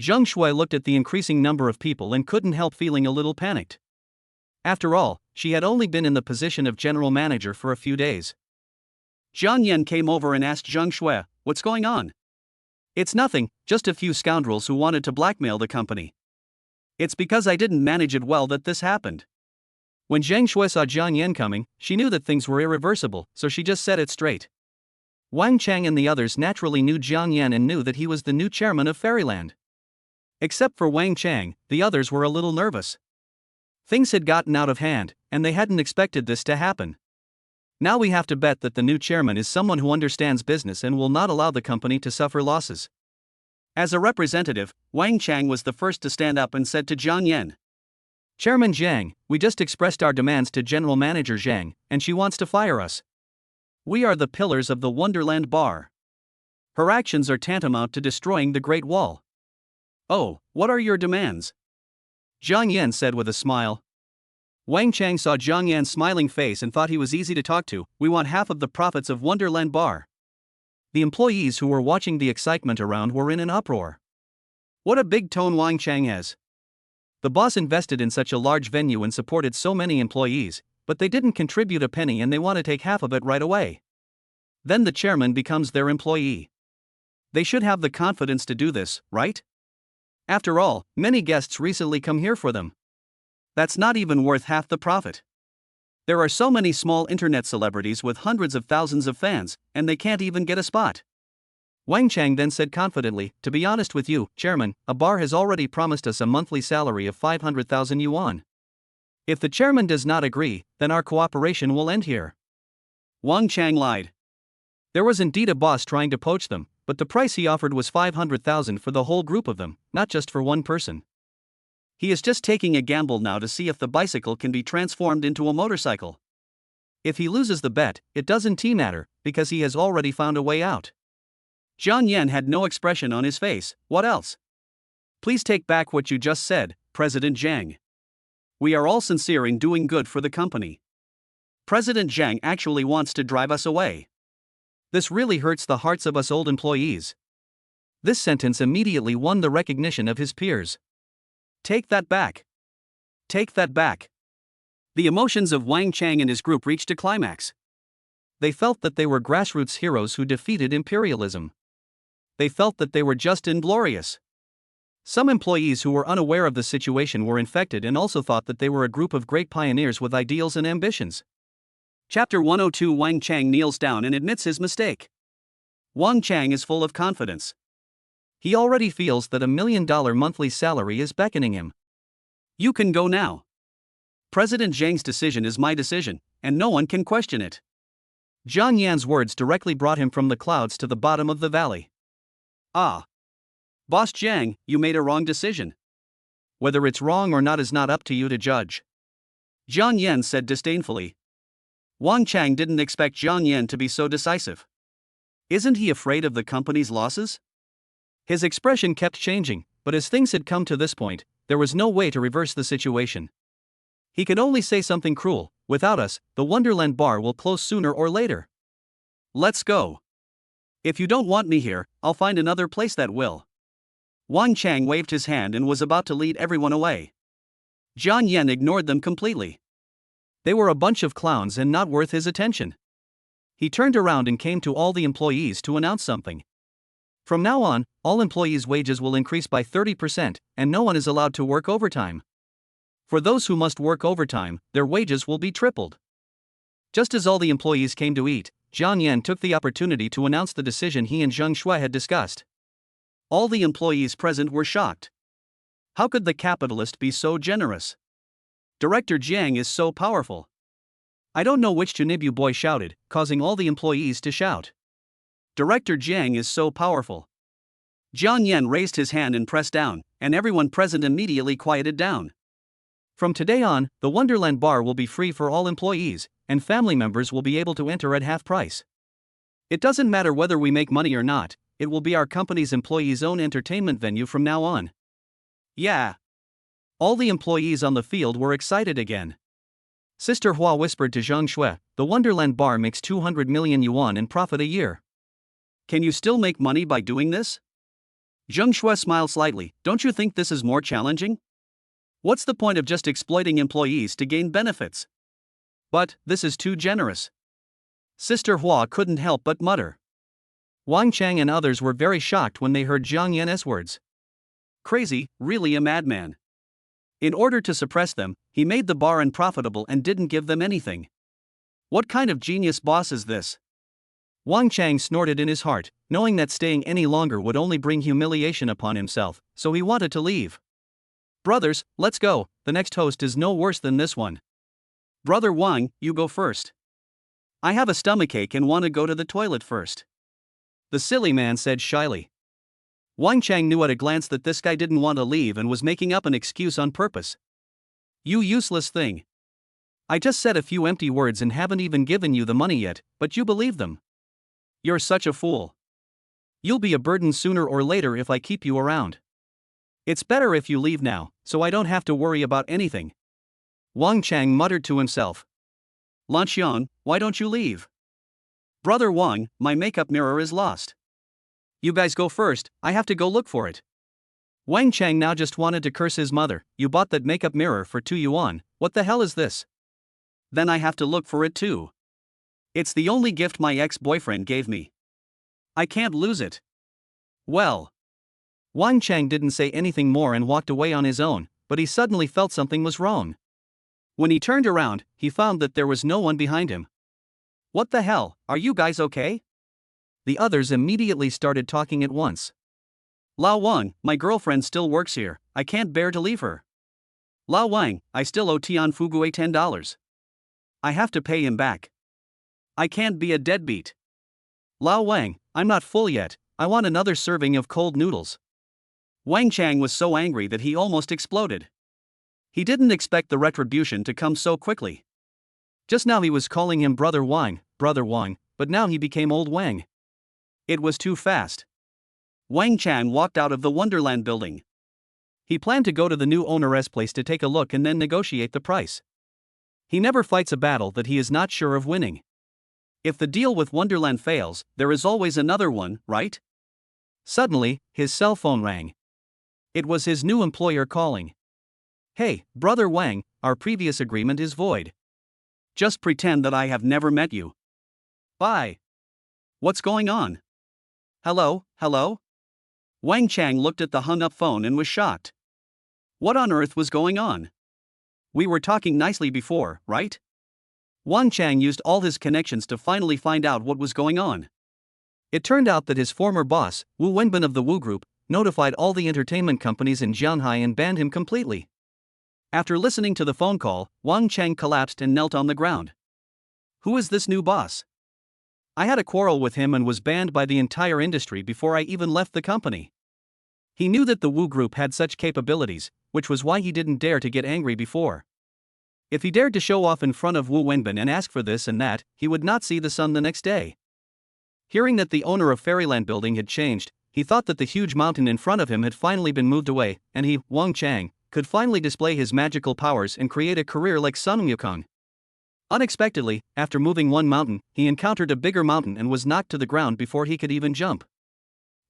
Jang Shu looked at the increasing number of people and couldn't help feeling a little panicked. After all, she had only been in the position of general manager for a few days. Jiang Yan came over and asked Jang Shu, "What's going on?" "It's nothing, just a few scoundrels who wanted to blackmail the company. It's because I didn't manage it well that this happened." When Zhang Shui saw Jiang Yan coming, she knew that things were irreversible, so she just said it straight. Wang Chang and the others naturally knew Jiang Yan and knew that he was the new chairman of Fairyland. Except for Wang Chang, the others were a little nervous. Things had gotten out of hand, and they hadn't expected this to happen. Now we have to bet that the new chairman is someone who understands business and will not allow the company to suffer losses. As a representative, Wang Chang was the first to stand up and said to Jiang Yan, "Chairman Zhang, we just expressed our demands to General Manager Zhang, and she wants to fire us. We are the pillars of the Wonderland bar. Her actions are tantamount to destroying the Great Wall." "Oh, what are your demands?" Jiang Yan said with a smile. Wang Chang saw Jiang Yan's smiling face and thought he was easy to talk to. "We want half of the profits of Wonderland bar." The employees who were watching the excitement around were in an uproar. What a big tone Wang Chang has. The boss invested in such a large venue and supported so many employees, but they didn't contribute a penny and they want to take half of it right away. Then the chairman becomes their employee. They should have the confidence to do this, right? After all, many guests recently come here for them. That's not even worth half the profit. There are so many small internet celebrities with hundreds of thousands of fans, and they can't even get a spot. Wang Chang then said confidently, "To be honest with you, Chairman, a bar has already promised us a monthly salary of 500,000 yuan. If the chairman does not agree, then our cooperation will end here." Wang Chang lied. There was indeed a boss trying to poach them, but the price he offered was 500,000 for the whole group of them, not just for one person. He is just taking a gamble now to see if the bicycle can be transformed into a motorcycle. If he loses the bet, it doesn't matter, because he has already found a way out. Jiang Yan had no expression on his face. "What else?" "Please take back what you just said, President Zhang. We are all sincere in doing good for the company. President Zhang actually wants to drive us away. This really hurts the hearts of us old employees." This sentence immediately won the recognition of his peers. Take that back. Take that back. The emotions of Wang Chang and his group reached a climax. They felt that they were grassroots heroes who defeated imperialism. They felt that they were just inglorious. Some employees who were unaware of the situation were infected and also thought that they were a group of great pioneers with ideals and ambitions. Chapter 102. Wang Chang kneels down and admits his mistake. Wang Chang is full of confidence. He already feels that $1 million monthly salary is beckoning him. "You can go now. President Zhang's decision is my decision, and no one can question it." Jiang Yan's words directly brought him from the clouds to the bottom of the valley. "Ah. Boss Zhang, you made a wrong decision. Whether it's wrong or not is not up to you to judge," Jiang Yan said disdainfully. Wang Chang didn't expect Jiang Yan to be so decisive. Isn't he afraid of the company's losses? His expression kept changing, but as things had come to this point, there was no way to reverse the situation. He could only say something cruel: "Without us, the Wonderland bar will close sooner or later. Let's go. If you don't want me here, I'll find another place that will." Wang Chang waved his hand and was about to lead everyone away. Jiang Yan ignored them completely. They were a bunch of clowns and not worth his attention. He turned around and came to all the employees to announce something. From now on, all employees' wages will increase by 30%, and no one is allowed to work overtime. For those who must work overtime, their wages will be tripled. Just as all the employees came to eat, Jiang Yan took the opportunity to announce the decision he and Jang Shu had discussed. All the employees present were shocked. How could the capitalist be so generous? Director Jiang is so powerful. I don't know which Chunibu boy shouted, causing all the employees to shout. Director Jiang is so powerful. Jiang Yan raised his hand and pressed down, and everyone present immediately quieted down. From today on, the Wonderland bar will be free for all employees, and family members will be able to enter at half price. It doesn't matter whether we make money or not, it will be our company's employees' own entertainment venue from now on. Yeah. All the employees on the field were excited again. Sister Hua whispered to Zhang Shui, the Wonderland bar makes 200 million yuan in profit a year. Can you still make money by doing this? Zhang Shui smiled slightly. Don't you think this is more challenging? What's the point of just exploiting employees to gain benefits? But this is too generous. Sister Hua couldn't help but mutter. Wang Chang and others were very shocked when they heard Jiang Yan's words. Crazy, really a madman. In order to suppress them, he made the bar unprofitable and didn't give them anything. What kind of genius boss is this? Wang Chang snorted in his heart, knowing that staying any longer would only bring humiliation upon himself, so he wanted to leave. Brothers, let's go, the next host is no worse than this one. Brother Wang, you go first. I have a stomachache and want to go to the toilet first. The silly man said shyly. Wang Chang knew at a glance that this guy didn't want to leave and was making up an excuse on purpose. You useless thing. I just said a few empty words and haven't even given you the money yet, but you believe them. You're such a fool. You'll be a burden sooner or later if I keep you around. It's better if you leave now, so I don't have to worry about anything. Wang Chang muttered to himself. Lan Xiang, why don't you leave? Brother Wang, my makeup mirror is lost. You guys go first, I have to go look for it. Wang Chang now just wanted to curse his mother. You bought that makeup mirror for 2 yuan, what the hell is this? Then I have to look for it too. It's the only gift my ex-boyfriend gave me. I can't lose it. Well. Wang Chang didn't say anything more and walked away on his own, but he suddenly felt something was wrong. When he turned around, he found that there was no one behind him. What the hell, are you guys okay? The others immediately started talking at once. Lao Wang, my girlfriend still works here, I can't bear to leave her. Lao Wang, I still owe Tian Fugue $10. I have to pay him back. I can't be a deadbeat. Lao Wang, I'm not full yet, I want another serving of cold noodles. Wang Chang was so angry that he almost exploded. He didn't expect the retribution to come so quickly. Just now he was calling him Brother Wang, but now he became Old Wang. It was too fast. Wang Chang walked out of the Wonderland building. He planned to go to the new owner's place to take a look and then negotiate the price. He never fights a battle that he is not sure of winning. If the deal with Wonderland fails, there is always another one, right? Suddenly, his cell phone rang. It was his new employer calling. Hey, Brother Wang, our previous agreement is void. Just pretend that I have never met you. Bye. What's going on? Hello? Wang Chang looked at the hung-up phone and was shocked. What on earth was going on? We were talking nicely before, right? Wang Chang used all his connections to finally find out what was going on. It turned out that his former boss, Wu Wenbin of the Wu Group, notified all the entertainment companies in Jianhai and banned him completely. After listening to the phone call, Wang Chang collapsed and knelt on the ground. Who is this new boss? I had a quarrel with him and was banned by the entire industry before I even left the company. He knew that the Wu Group had such capabilities, which was why he didn't dare to get angry before. If he dared to show off in front of Wu Wenbin and ask for this and that, he would not see the sun the next day. Hearing that the owner of Fairyland building had changed, he thought that the huge mountain in front of him had finally been moved away, and he, Wang Chang, could finally display his magical powers and create a career like Sun Wukong. Unexpectedly, after moving one mountain, he encountered a bigger mountain and was knocked to the ground before he could even jump.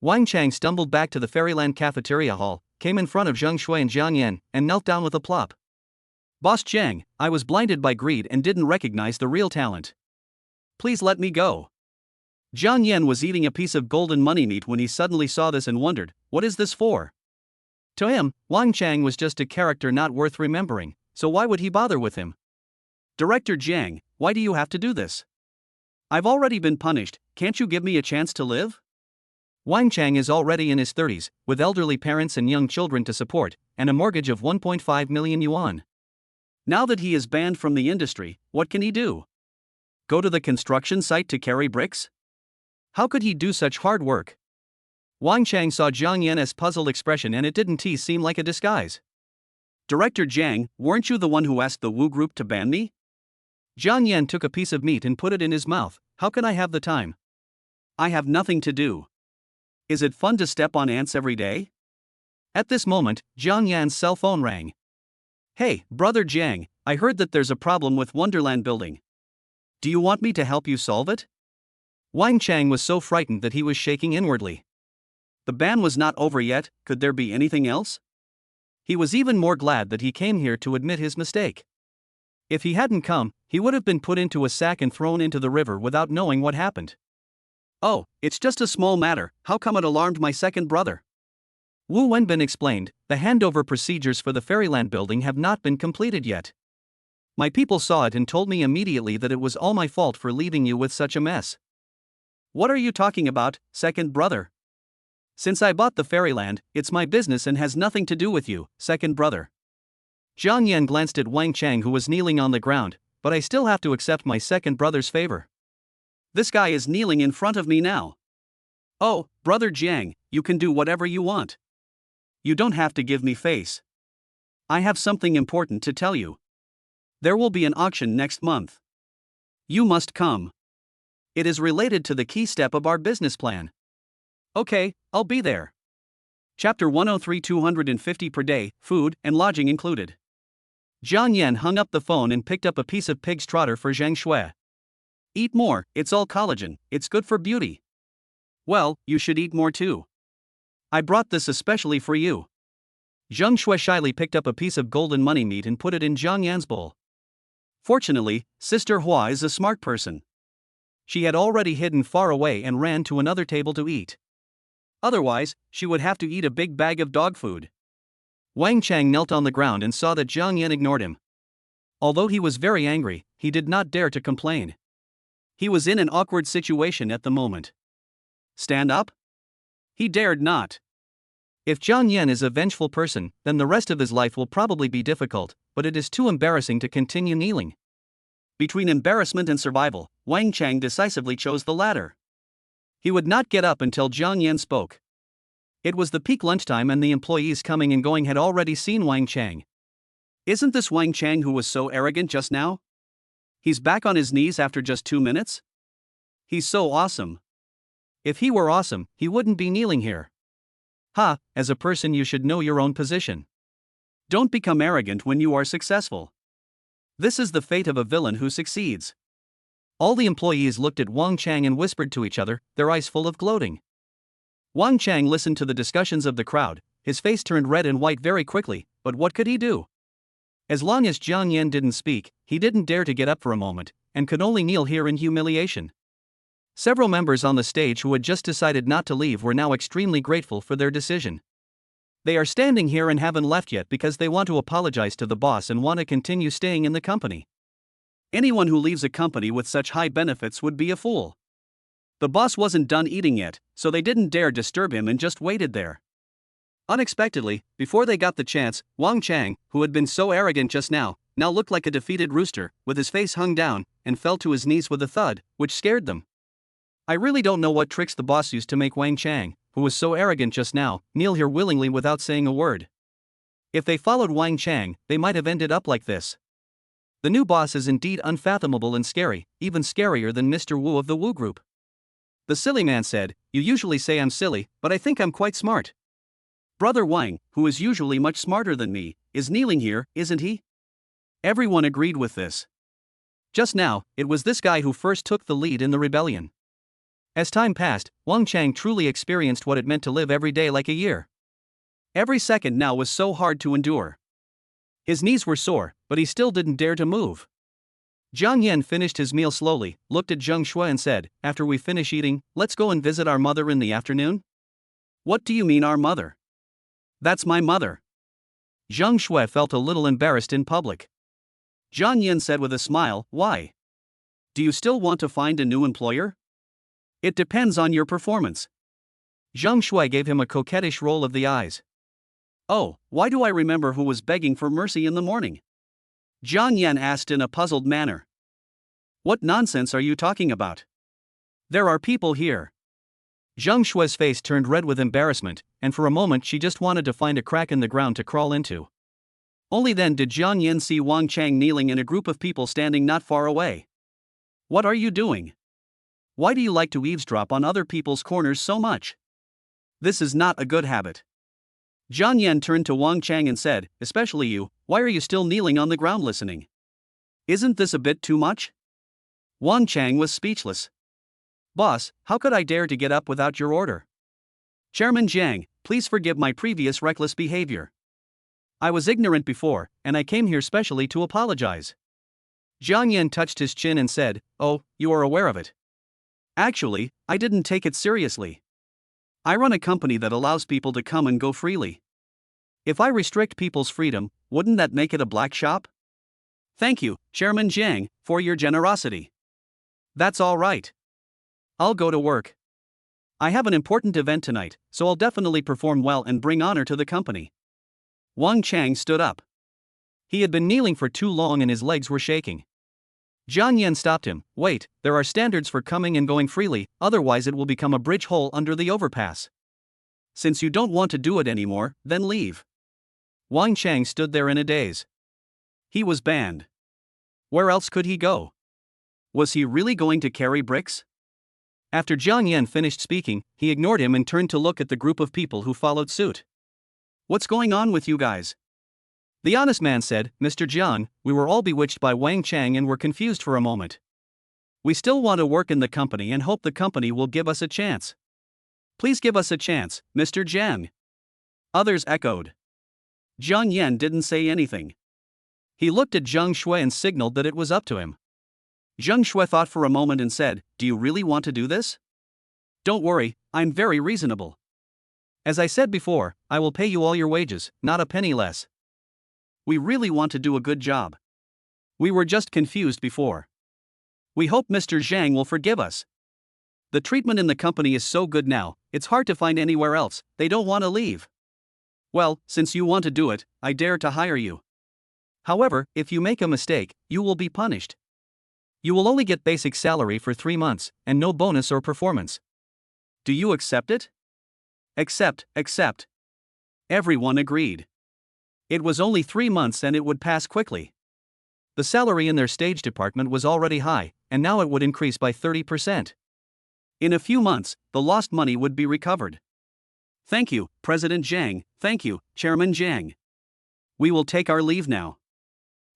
Wang Chang stumbled back to the Fairyland cafeteria hall, came in front of Zhang Shui and Jiang Yan, and knelt down with a plop. Boss Jiang, I was blinded by greed and didn't recognize the real talent. Please let me go. Jiang Yan was eating a piece of golden money meat when he suddenly saw this and wondered, what is this for? To him, Wang Chang was just a character not worth remembering, so why would he bother with him? Director Jiang, why do you have to do this? I've already been punished, can't you give me a chance to live? Wang Chang is already in his 30s, with elderly parents and young children to support, and a mortgage of 1.5 million yuan. Now that he is banned from the industry, what can he do? Go to the construction site to carry bricks? How could he do such hard work? Wang Chang saw Jiang Yan's puzzled expression and it didn't seem like a disguise. Director Jiang, weren't you the one who asked the Wu Group to ban me? Jiang Yan took a piece of meat and put it in his mouth. How can I have the time? I have nothing to do. Is it fun to step on ants every day? At this moment, Jiang Yan's cell phone rang. Hey, brother Jiang, I heard that there's a problem with Wonderland building. Do you want me to help you solve it? Wang Chang was so frightened that he was shaking inwardly. The ban was not over yet, could there be anything else? He was even more glad that he came here to admit his mistake. If he hadn't come, he would have been put into a sack and thrown into the river without knowing what happened. Oh, it's just a small matter, how come it alarmed my second brother? Wu Wenbin explained, the handover procedures for the Fairyland building have not been completed yet. My people saw it and told me immediately that it was all my fault for leaving you with such a mess. What are you talking about, second brother? Since I bought the Fairyland, it's my business and has nothing to do with you, second brother. Jiang Yan glanced at Wang Chang who was kneeling on the ground, but I still have to accept my second brother's favor. This guy is kneeling in front of me now. Oh, brother Jiang, you can do whatever you want. You don't have to give me face. I have something important to tell you. There will be an auction next month. You must come. It is related to the key step of our business plan. Okay, I'll be there. Chapter 103 250 per day, food and lodging included. Jiang Yan hung up the phone and picked up a piece of pig's trotter for Zhang Shui. Eat more, it's all collagen, it's good for beauty. Well, you should eat more too. I brought this especially for you. Zhang Shui shyly picked up a piece of golden money meat and put it in Jiang Yan's bowl. Fortunately, Sister Hua is a smart person. She had already hidden far away and ran to another table to eat. Otherwise, she would have to eat a big bag of dog food. Wang Chang knelt on the ground and saw that Jiang Yan ignored him. Although he was very angry, he did not dare to complain. He was in an awkward situation at the moment. Stand up? He dared not. If Jiang Yan is a vengeful person, then the rest of his life will probably be difficult, but it is too embarrassing to continue kneeling. Between embarrassment and survival, Wang Chang decisively chose the latter. He would not get up until Jiang Yan spoke. It was the peak lunchtime and the employees coming and going had already seen Wang Chang. Isn't this Wang Chang who was so arrogant just now? He's back on his knees after just 2 minutes? He's so awesome. If he were awesome, he wouldn't be kneeling here. Ha, as a person you should know your own position. Don't become arrogant when you are successful. This is the fate of a villain who succeeds. All the employees looked at Wang Chang and whispered to each other, their eyes full of gloating. Wang Chang listened to the discussions of the crowd, his face turned red and white very quickly, but what could he do? As long as Jiang Yan didn't speak, he didn't dare to get up for a moment, and could only kneel here in humiliation. Several members on the stage who had just decided not to leave were now extremely grateful for their decision. They are standing here and haven't left yet because they want to apologize to the boss and want to continue staying in the company. Anyone who leaves a company with such high benefits would be a fool. The boss wasn't done eating yet, so they didn't dare disturb him and just waited there. Unexpectedly, before they got the chance, Wang Chang, who had been so arrogant just now looked like a defeated rooster, with his face hung down, and fell to his knees with a thud, which scared them. I really don't know what tricks the boss used to make Wang Chang, who was so arrogant just now, kneel here willingly without saying a word. If they followed Wang Chang, they might have ended up like this. The new boss is indeed unfathomable and scary, even scarier than Mr. Wu of the Wu Group. The silly man said, "You usually say I'm silly, but I think I'm quite smart." Brother Wang, who is usually much smarter than me, is kneeling here, isn't he? Everyone agreed with this. Just now, it was this guy who first took the lead in the rebellion. As time passed, Wang Chang truly experienced what it meant to live every day like a year. Every second now was so hard to endure. His knees were sore, but he still didn't dare to move. Jiang Yan finished his meal slowly, looked at Jang Shu and said, "After we finish eating, let's go and visit our mother in the afternoon?" "What do you mean our mother?" "That's my mother." Zhang Shui felt a little embarrassed in public. Jiang Yan said with a smile, "Why? Do you still want to find a new employer?" "It depends on your performance." Zhang Shui gave him a coquettish roll of the eyes. "Oh, why do I remember who was begging for mercy in the morning?" Jiang Yan asked in a puzzled manner. "What nonsense are you talking about? There are people here." Zhang Shui's face turned red with embarrassment, and for a moment she just wanted to find a crack in the ground to crawl into. Only then did Jiang Yan see Wang Chang kneeling in a group of people standing not far away. "What are you doing? Why do you like to eavesdrop on other people's corners so much? This is not a good habit." Jiang Yan turned to Wang Chang and said, "Especially you, why are you still kneeling on the ground listening? Isn't this a bit too much?" Wang Chang was speechless. "Boss, how could I dare to get up without your order? Chairman Jiang, please forgive my previous reckless behavior. I was ignorant before, and I came here specially to apologize." Jiang Yan touched his chin and said, "Oh, you are aware of it." "Actually, I didn't take it seriously. I run a company that allows people to come and go freely. If I restrict people's freedom, wouldn't that make it a black shop?" "Thank you, Chairman Jiang, for your generosity. That's all right. I'll go to work. I have an important event tonight, so I'll definitely perform well and bring honor to the company." Wang Chang stood up. He had been kneeling for too long and his legs were shaking. Jiang Yan stopped him. "Wait, there are standards for coming and going freely, otherwise it will become a bridge hole under the overpass. Since you don't want to do it anymore, then leave." Wang Chang stood there in a daze. He was banned. Where else could he go? Was he really going to carry bricks? After Jiang Yan finished speaking, he ignored him and turned to look at the group of people who followed suit. "What's going on with you guys?" The honest man said, "Mr. Jiang, we were all bewitched by Wang Chang and were confused for a moment. We still want to work in the company and hope the company will give us a chance. Please give us a chance, Mr. Jiang." Others echoed. Jiang Yan didn't say anything. He looked at Zhang Shui and signaled that it was up to him. Zhang Shui thought for a moment and said, "Do you really want to do this? Don't worry, I'm very reasonable. As I said before, I will pay you all your wages, not a penny less. We really want to do a good job. We were just confused before. We hope Mr. Zhang will forgive us. The treatment in the company is so good now, it's hard to find anywhere else, they don't want to leave. Well, since you want to do it, I dare to hire you. However, if you make a mistake, you will be punished. You will only get basic salary for 3 months, and no bonus or performance. Do you accept it?" Accept. Everyone agreed. It was only 3 months and it would pass quickly. The salary in their stage department was already high, and now it would increase by 30%. In a few months, the lost money would be recovered. "Thank you, President Jiang, thank you, Chairman Jiang. We will take our leave now."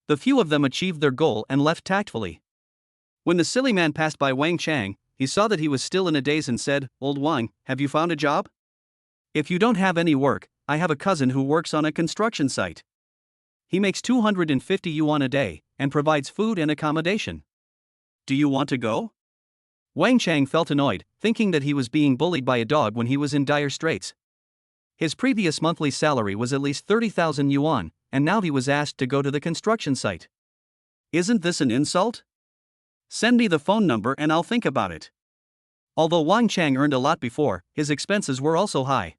The few of them achieved their goal and left tactfully. When the silly man passed by Wang Chang, he saw that he was still in a daze and said, "Old Wang, have you found a job? If you don't have any work, I have a cousin who works on a construction site. He makes 250 yuan a day, and provides food and accommodation. Do you want to go?" Wang Chang felt annoyed, thinking that he was being bullied by a dog when he was in dire straits. His previous monthly salary was at least 30,000 yuan, and now he was asked to go to the construction site. Isn't this an insult? Send me the phone number and I'll think about it. Although Wang Chang earned a lot before, his expenses were also high.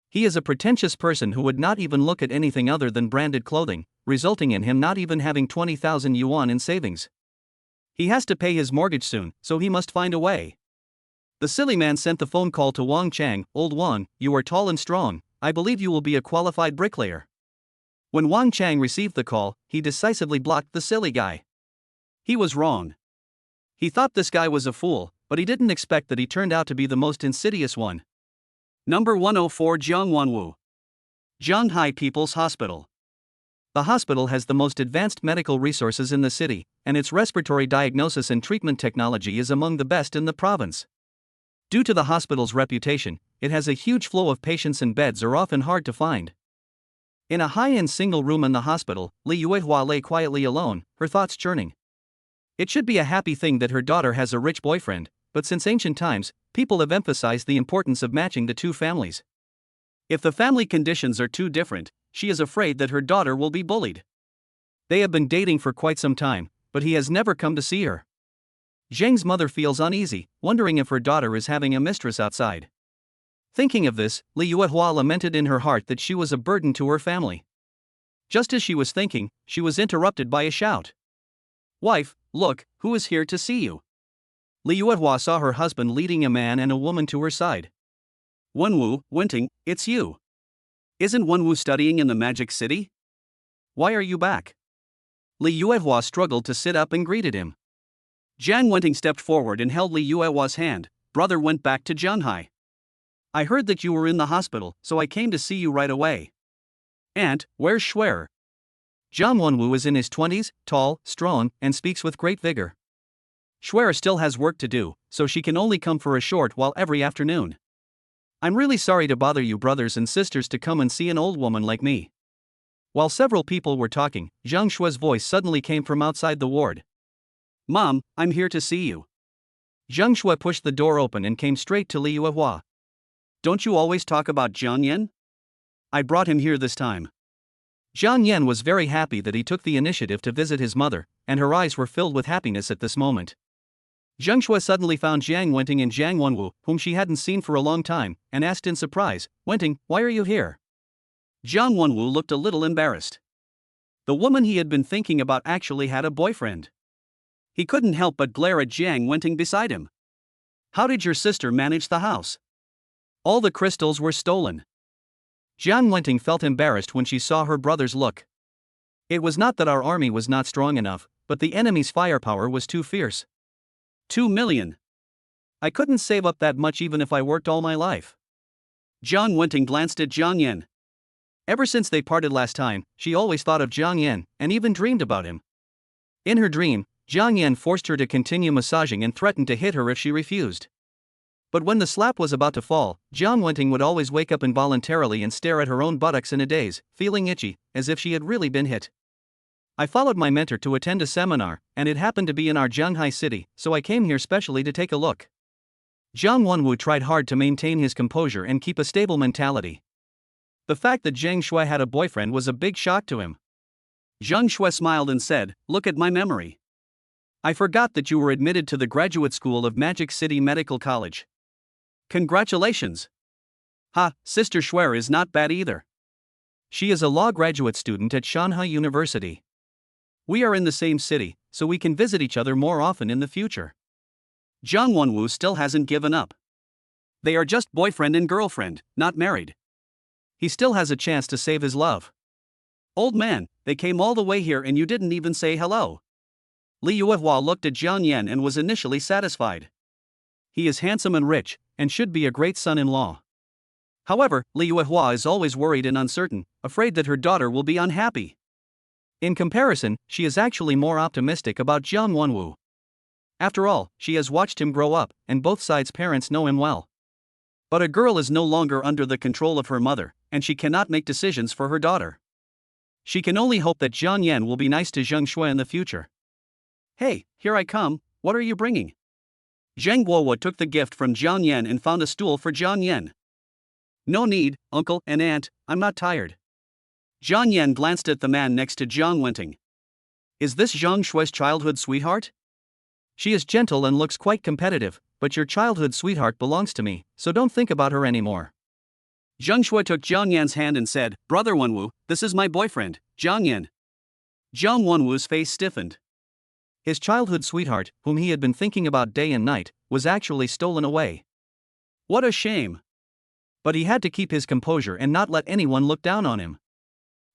He is a pretentious person who would not even look at anything other than branded clothing, resulting in him not even having 20,000 yuan in savings. He has to pay his mortgage soon, so he must find a way. The silly man sent the phone call to Wang Chang. "Old Wang, you are tall and strong, I believe you will be a qualified bricklayer." When Wang Chang received the call, he decisively blocked the silly guy. He was wrong. He thought this guy was a fool, but he didn't expect that he turned out to be the most insidious one. Number 104 Jiangwanwu. Zhanghai People's Hospital. The hospital has the most advanced medical resources in the city, and its respiratory diagnosis and treatment technology is among the best in the province. Due to the hospital's reputation, it has a huge flow of patients and beds are often hard to find. In a high-end single room in the hospital, Li Yuehua lay quietly alone, her thoughts churning. It should be a happy thing that her daughter has a rich boyfriend, but since ancient times, people have emphasized the importance of matching the two families. If the family conditions are too different, she is afraid that her daughter will be bullied. They have been dating for quite some time, but he has never come to see her. Zhang's mother feels uneasy, wondering if her daughter is having a mistress outside. Thinking of this, Li Yuehua lamented in her heart that she was a burden to her family. Just as she was thinking, she was interrupted by a shout. "Wife, look, who is here to see you?" Li Yuehua saw her husband leading a man and a woman to her side. "Wenwu, Wenting, it's you. Isn't Wenwu studying in the Magic City? Why are you back?" Li Yuehua struggled to sit up and greeted him. Jiang Wenting stepped forward and held Li Yuehua's hand. "Brother went back to Zhanghai. I heard that you were in the hospital, so I came to see you right away." "Aunt, where's Shuer?" Zhang Wenwu is in his 20s, tall, strong, and speaks with great vigor. Shuer still has work to do, so she can only come for a short while every afternoon. "I'm really sorry to bother you brothers and sisters to come and see an old woman like me." While several people were talking, Zhang Shue's voice suddenly came from outside the ward. "Mom, I'm here to see you." Zhang Shui pushed the door open and came straight to Li Yuehua. "Don't you always talk about Jiang Yan? I brought him here this time." Jiang Yan was very happy that he took the initiative to visit his mother, and her eyes were filled with happiness at this moment. Zhang Shui suddenly found Jiang Wenting and Jiang Wenwu, whom she hadn't seen for a long time, and asked in surprise, "Wenting, why are you here?" Jiang Wenwu looked a little embarrassed. The woman he had been thinking about actually had a boyfriend. He couldn't help but glare at Jiang Wenting beside him. "How did your sister manage the house? All the crystals were stolen." Jiang Wenting felt embarrassed when she saw her brother's look. "It was not that our army was not strong enough, but the enemy's firepower was too fierce. 2 million. I couldn't save up that much even if I worked all my life." Jiang Wenting glanced at Jiang Yan. Ever since they parted last time, she always thought of Jiang Yan, and even dreamed about him. In her dream, Jiang Yan forced her to continue massaging and threatened to hit her if she refused. But when the slap was about to fall, Jiang Wenting would always wake up involuntarily and stare at her own buttocks in a daze, feeling itchy, as if she had really been hit. "I followed my mentor to attend a seminar, and it happened to be in our Zhanghai city, so I came here specially to take a look." Jiang Wenwu tried hard to maintain his composure and keep a stable mentality. The fact that Zhang Shui had a boyfriend was a big shock to him. Zhang Shui smiled and said, "Look at my memory. I forgot that you were admitted to the graduate school of Magic City Medical College. Congratulations." "Ha, Sister Shuer is not bad either. She is a law graduate student at Shanghai University. We are in the same city, so we can visit each other more often in the future." Jiang Wenwu still hasn't given up. They are just boyfriend and girlfriend, not married. He still has a chance to save his love. "Old man, they came all the way here and you didn't even say hello." Li Yuehua looked at Jiang Yan and was initially satisfied. He is handsome and rich, and should be a great son-in-law. However, Li Yuehua is always worried and uncertain, afraid that her daughter will be unhappy. In comparison, she is actually more optimistic about Jiang Wenwu. After all, she has watched him grow up, and both sides' parents know him well. But a girl is no longer under the control of her mother, and she cannot make decisions for her daughter. She can only hope that Jiang Yan will be nice to Zhang Shui in the future. "Hey, here I come, what are you bringing?" Zhang Guowa took the gift from Jiang Yan and found a stool for Jiang Yan. "No need, uncle and aunt, I'm not tired." Jiang Yan glanced at the man next to Jiang Wenting. "Is this Zhang Shui's childhood sweetheart? She is gentle and looks quite competitive, but your childhood sweetheart belongs to me, so don't think about her anymore." Zhang Shui took Jiang Yan's hand and said, "Brother Wenwu, this is my boyfriend, Jiang Yan." Jiang Wenwu's face stiffened. His childhood sweetheart, whom he had been thinking about day and night, was actually stolen away. What a shame. But he had to keep his composure and not let anyone look down on him.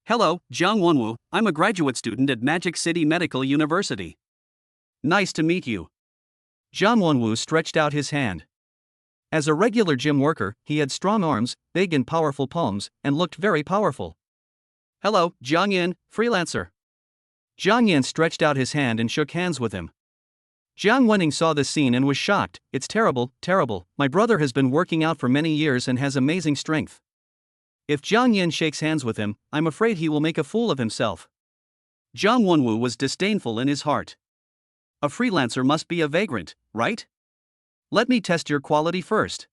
"Hello, Jiang Wenwu, I'm a graduate student at Magic City Medical University. Nice to meet you." Jiang Wenwu stretched out his hand. As a regular gym worker, he had strong arms, big and powerful palms, and looked very powerful. "Hello, Jiang Yan, freelancer." Jiang Yan stretched out his hand and shook hands with him. Jiang Wenting saw this scene and was shocked. "It's terrible, terrible. My brother has been working out for many years and has amazing strength. If Jiang Yan shakes hands with him, I'm afraid he will make a fool of himself." Jiang Wenwu was disdainful in his heart. A freelancer must be a vagrant, right? Let me test your quality first.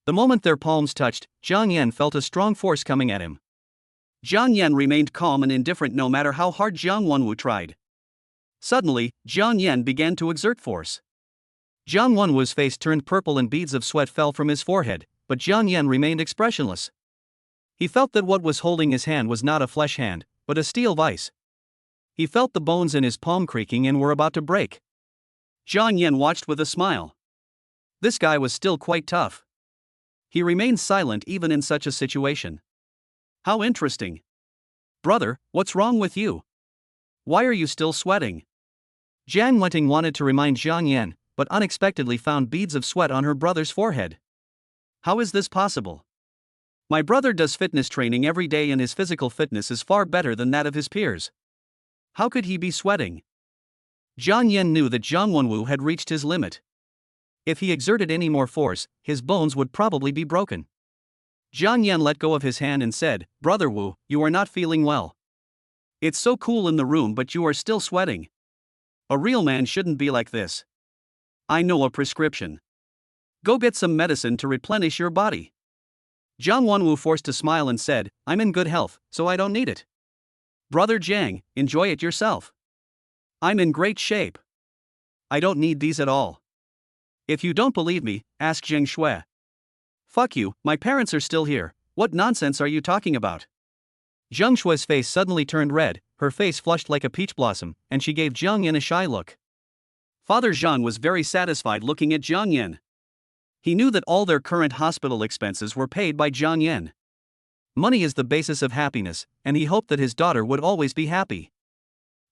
The moment their palms touched, Jiang Yan felt a strong force coming at him. Jiang Yan remained calm and indifferent no matter how hard Jiang Wenwu tried. Suddenly, Jiang Yan began to exert force. Jiang Wenwu's face turned purple and beads of sweat fell from his forehead, but Jiang Yan remained expressionless. He felt that what was holding his hand was not a flesh hand, but a steel vice. He felt the bones in his palm creaking and were about to break. Jiang Yan watched with a smile. This guy was still quite tough. He remained silent even in such a situation. How interesting. Brother, what's wrong with you? Why are you still sweating? Jiang Wenting wanted to remind Jiang Yan, but unexpectedly found beads of sweat on her brother's forehead. How is this possible? My brother does fitness training every day and his physical fitness is far better than that of his peers. How could he be sweating? Jiang Yan knew that Jiang Wenwu had reached his limit. If he exerted any more force, his bones would probably be broken. Jiang Yan let go of his hand and said, Brother Wu, you are not feeling well. It's so cool in the room but you are still sweating. A real man shouldn't be like this. I know a prescription. Go get some medicine to replenish your body. Jiang Wenwu forced a smile and said, I'm in good health, so I don't need it. Brother Jiang, enjoy it yourself. I'm in great shape. I don't need these at all. If you don't believe me, ask Zheng Shui. Fuck you, my parents are still here, what nonsense are you talking about? Zheng Shui's face suddenly turned red, her face flushed like a peach blossom, and she gave Jiang Yan a shy look. Father Zhang was very satisfied looking at Jiang Yan. He knew that all their current hospital expenses were paid by Jiang Yan. Money is the basis of happiness, and he hoped that his daughter would always be happy.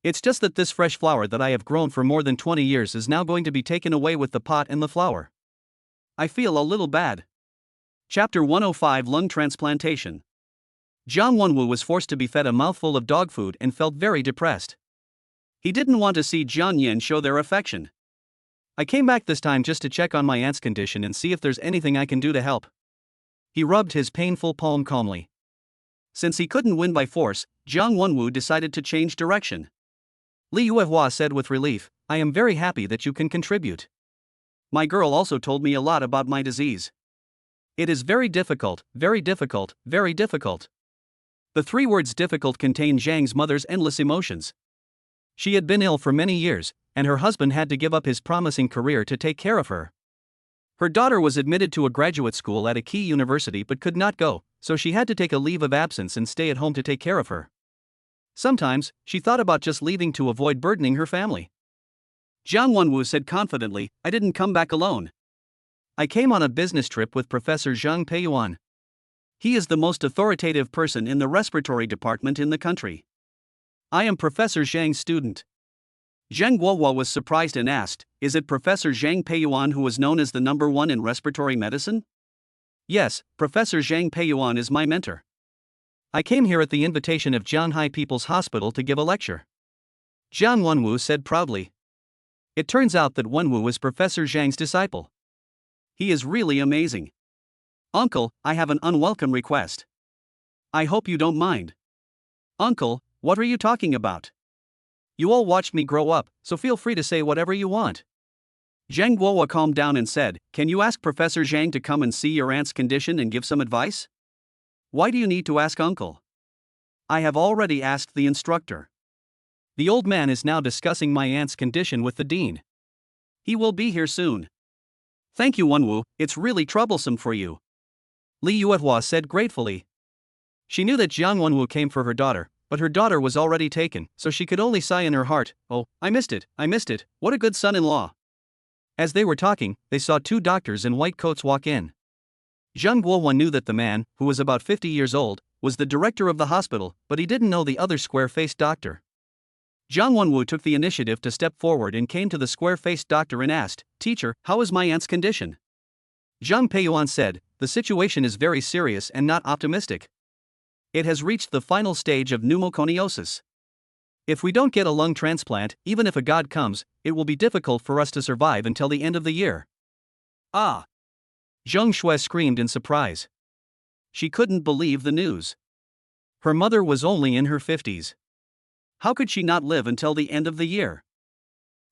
It's just that this fresh flower that I have grown for more than 20 years is now going to be taken away with the pot and the flower. I feel a little bad. Chapter 105 Lung Transplantation. Jiang Wenwu was forced to be fed a mouthful of dog food and felt very depressed. He didn't want to see Jiang Yan show their affection. I came back this time just to check on my aunt's condition and see if there's anything I can do to help. He rubbed his painful palm calmly. Since he couldn't win by force, Jiang Wenwu decided to change direction. Li Yuehua said with relief, I am very happy that you can contribute. My girl also told me a lot about my disease. It is very difficult, very difficult, very difficult. The three words difficult contain Zhang's mother's endless emotions. She had been ill for many years, and her husband had to give up his promising career to take care of her. Her daughter was admitted to a graduate school at a key university but could not go, so she had to take a leave of absence and stay at home to take care of her. Sometimes, she thought about just leaving to avoid burdening her family. Jiang Wenwu said confidently, I didn't come back alone. I came on a business trip with Professor Zhang Peiyuan. He is the most authoritative person in the respiratory department in the country. I am Professor Zhang's student. Zheng Guohua was surprised and asked, is it Professor Zhang Peiyuan who is known as the number one in respiratory medicine? Yes, Professor Zhang Peiyuan is my mentor. I came here at the invitation of Jianhai People's Hospital to give a lecture. Jiang Wenwu said proudly. It turns out that Wenwu is Professor Zhang's disciple. He is really amazing. Uncle, I have an unwelcome request. I hope you don't mind. Uncle, what are you talking about? You all watched me grow up, so feel free to say whatever you want. Zheng Guohua calmed down and said, can you ask Professor Zhang to come and see your aunt's condition and give some advice? Why do you need to ask Uncle? I have already asked the instructor. The old man is now discussing my aunt's condition with the dean. He will be here soon. Thank you, Wenwu, it's really troublesome for you. Li Yuehua said gratefully. She knew that Jiang Wenwu came for her daughter, but her daughter was already taken, so she could only sigh in her heart, oh, I missed it, what a good son-in-law. As they were talking, they saw two doctors in white coats walk in. Zheng Guohua knew that the man, who was about 50 years old, was the director of the hospital, but he didn't know the other square-faced doctor. Jiang Wenwu took the initiative to step forward and came to the square-faced doctor and asked, Teacher, how is my aunt's condition? Zhang Peiyuan said, the situation is very serious and not optimistic. It has reached the final stage of pneumoconiosis. If we don't get a lung transplant, even if a god comes, it will be difficult for us to survive until the end of the year. Ah! Zheng Shui screamed in surprise. She couldn't believe the news. Her mother was only in her 50s. How could she not live until the end of the year?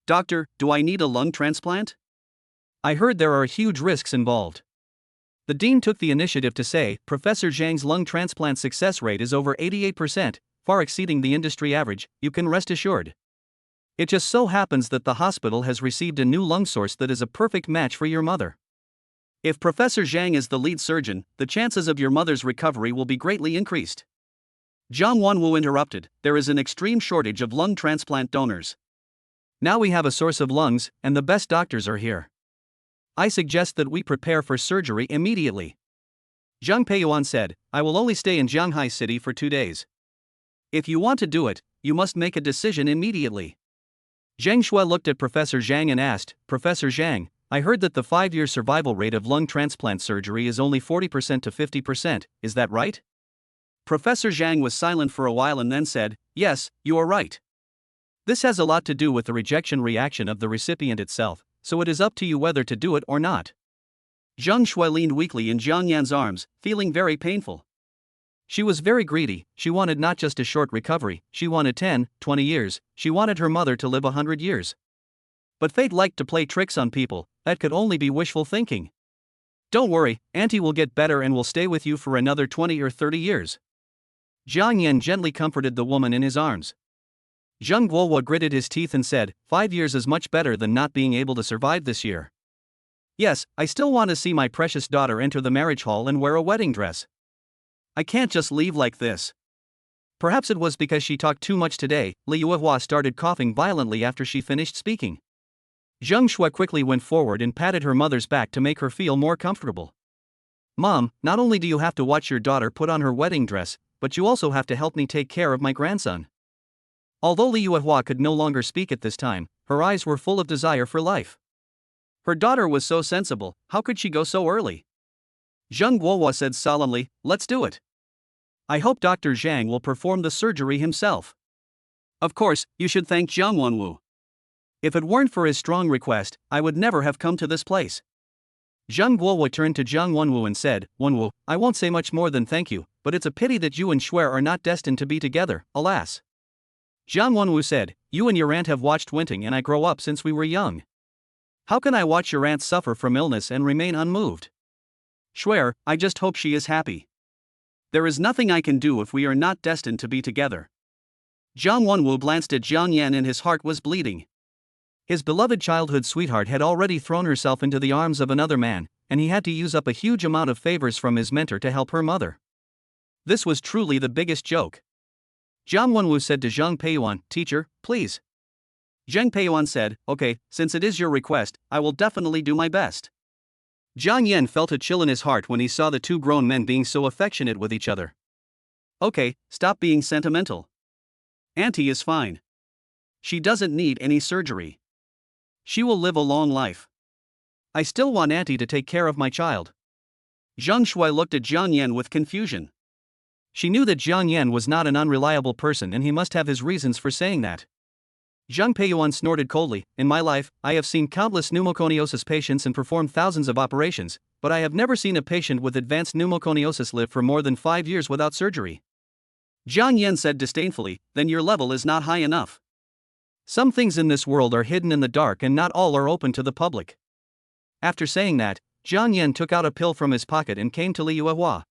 Doctor, do I need a lung transplant? I heard there are huge risks involved. The dean took the initiative to say, Professor Zhang's lung transplant success rate is over 88%, far exceeding the industry average, you can rest assured. It just so happens that the hospital has received a new lung source that is a perfect match for your mother. If Professor Zhang is the lead surgeon, the chances of your mother's recovery will be greatly increased. Zhang Wanwu interrupted, there is an extreme shortage of lung transplant donors. Now we have a source of lungs, and the best doctors are here. I suggest that we prepare for surgery immediately. Zhang Peiyuan said, I will only stay in Shanghai City for 2 days. If you want to do it, you must make a decision immediately. Zhang Shui looked at Professor Zhang and asked, Professor Zhang, I heard that the 5-year survival rate of lung transplant surgery is only 40% to 50%, is that right? Professor Zhang was silent for a while and then said, yes, you are right. This has a lot to do with the rejection reaction of the recipient itself, so it is up to you whether to do it or not. Zhang Shui leaned weakly in Jiang Yan's arms, feeling very painful. She was very greedy, she wanted not just a short recovery, she wanted 10, 20 years, she wanted her mother to live 100 years. But fate liked to play tricks on people, that could only be wishful thinking. Don't worry, Auntie will get better and will stay with you for another 20 or 30 years. Jiang Yan gently comforted the woman in his arms. Zheng Guohua gritted his teeth and said, 5 years is much better than not being able to survive this year. Yes, I still want to see my precious daughter enter the marriage hall and wear a wedding dress. I can't just leave like this. Perhaps it was because she talked too much today. Li Yuehua started coughing violently after she finished speaking. Zheng Shui quickly went forward and patted her mother's back to make her feel more comfortable. Mom, not only do you have to watch your daughter put on her wedding dress, but you also have to help me take care of my grandson. Although Li Yuehua could no longer speak at this time, her eyes were full of desire for life. Her daughter was so sensible, how could she go so early? Zheng Guohua said solemnly, let's do it. I hope Dr. Zhang will perform the surgery himself. Of course, you should thank Jiang Wanwu. If it weren't for his strong request, I would never have come to this place. Zheng Guohua turned to Jiang Wanwu and said, Wanwu, I won't say much more than thank you, but it's a pity that you and Shuer are not destined to be together, alas. Jiang Wanwu said, you and your aunt have watched Winting and I grow up since we were young. How can I watch your aunt suffer from illness and remain unmoved? Shuer, I just hope she is happy. There is nothing I can do if we are not destined to be together. Jiang Wanwu glanced at Jiang Yan and his heart was bleeding. His beloved childhood sweetheart had already thrown herself into the arms of another man, and he had to use up a huge amount of favors from his mentor to help her mother. This was truly the biggest joke. Jiang Wanwu said to Zheng Peiyuan, teacher, please. Zheng Peiyuan said, okay, since it is your request, I will definitely do my best. Jiang Yan felt a chill in his heart when he saw the two grown men being so affectionate with each other. Okay, stop being sentimental. Auntie is fine. She doesn't need any surgery. She will live a long life. I still want Auntie to take care of my child. Zheng Shui looked at Jiang Yan with confusion. She knew that Jiang Yan was not an unreliable person and he must have his reasons for saying that. Zheng Peiyuan snorted coldly, in my life, I have seen countless pneumoconiosis patients and performed thousands of operations, but I have never seen a patient with advanced pneumoconiosis live for more than 5 years without surgery. Jiang Yan said disdainfully, then your level is not high enough. Some things in this world are hidden in the dark and not all are open to the public. After saying that, Jiang Yan took out a pill from his pocket and came to Li Yuehua.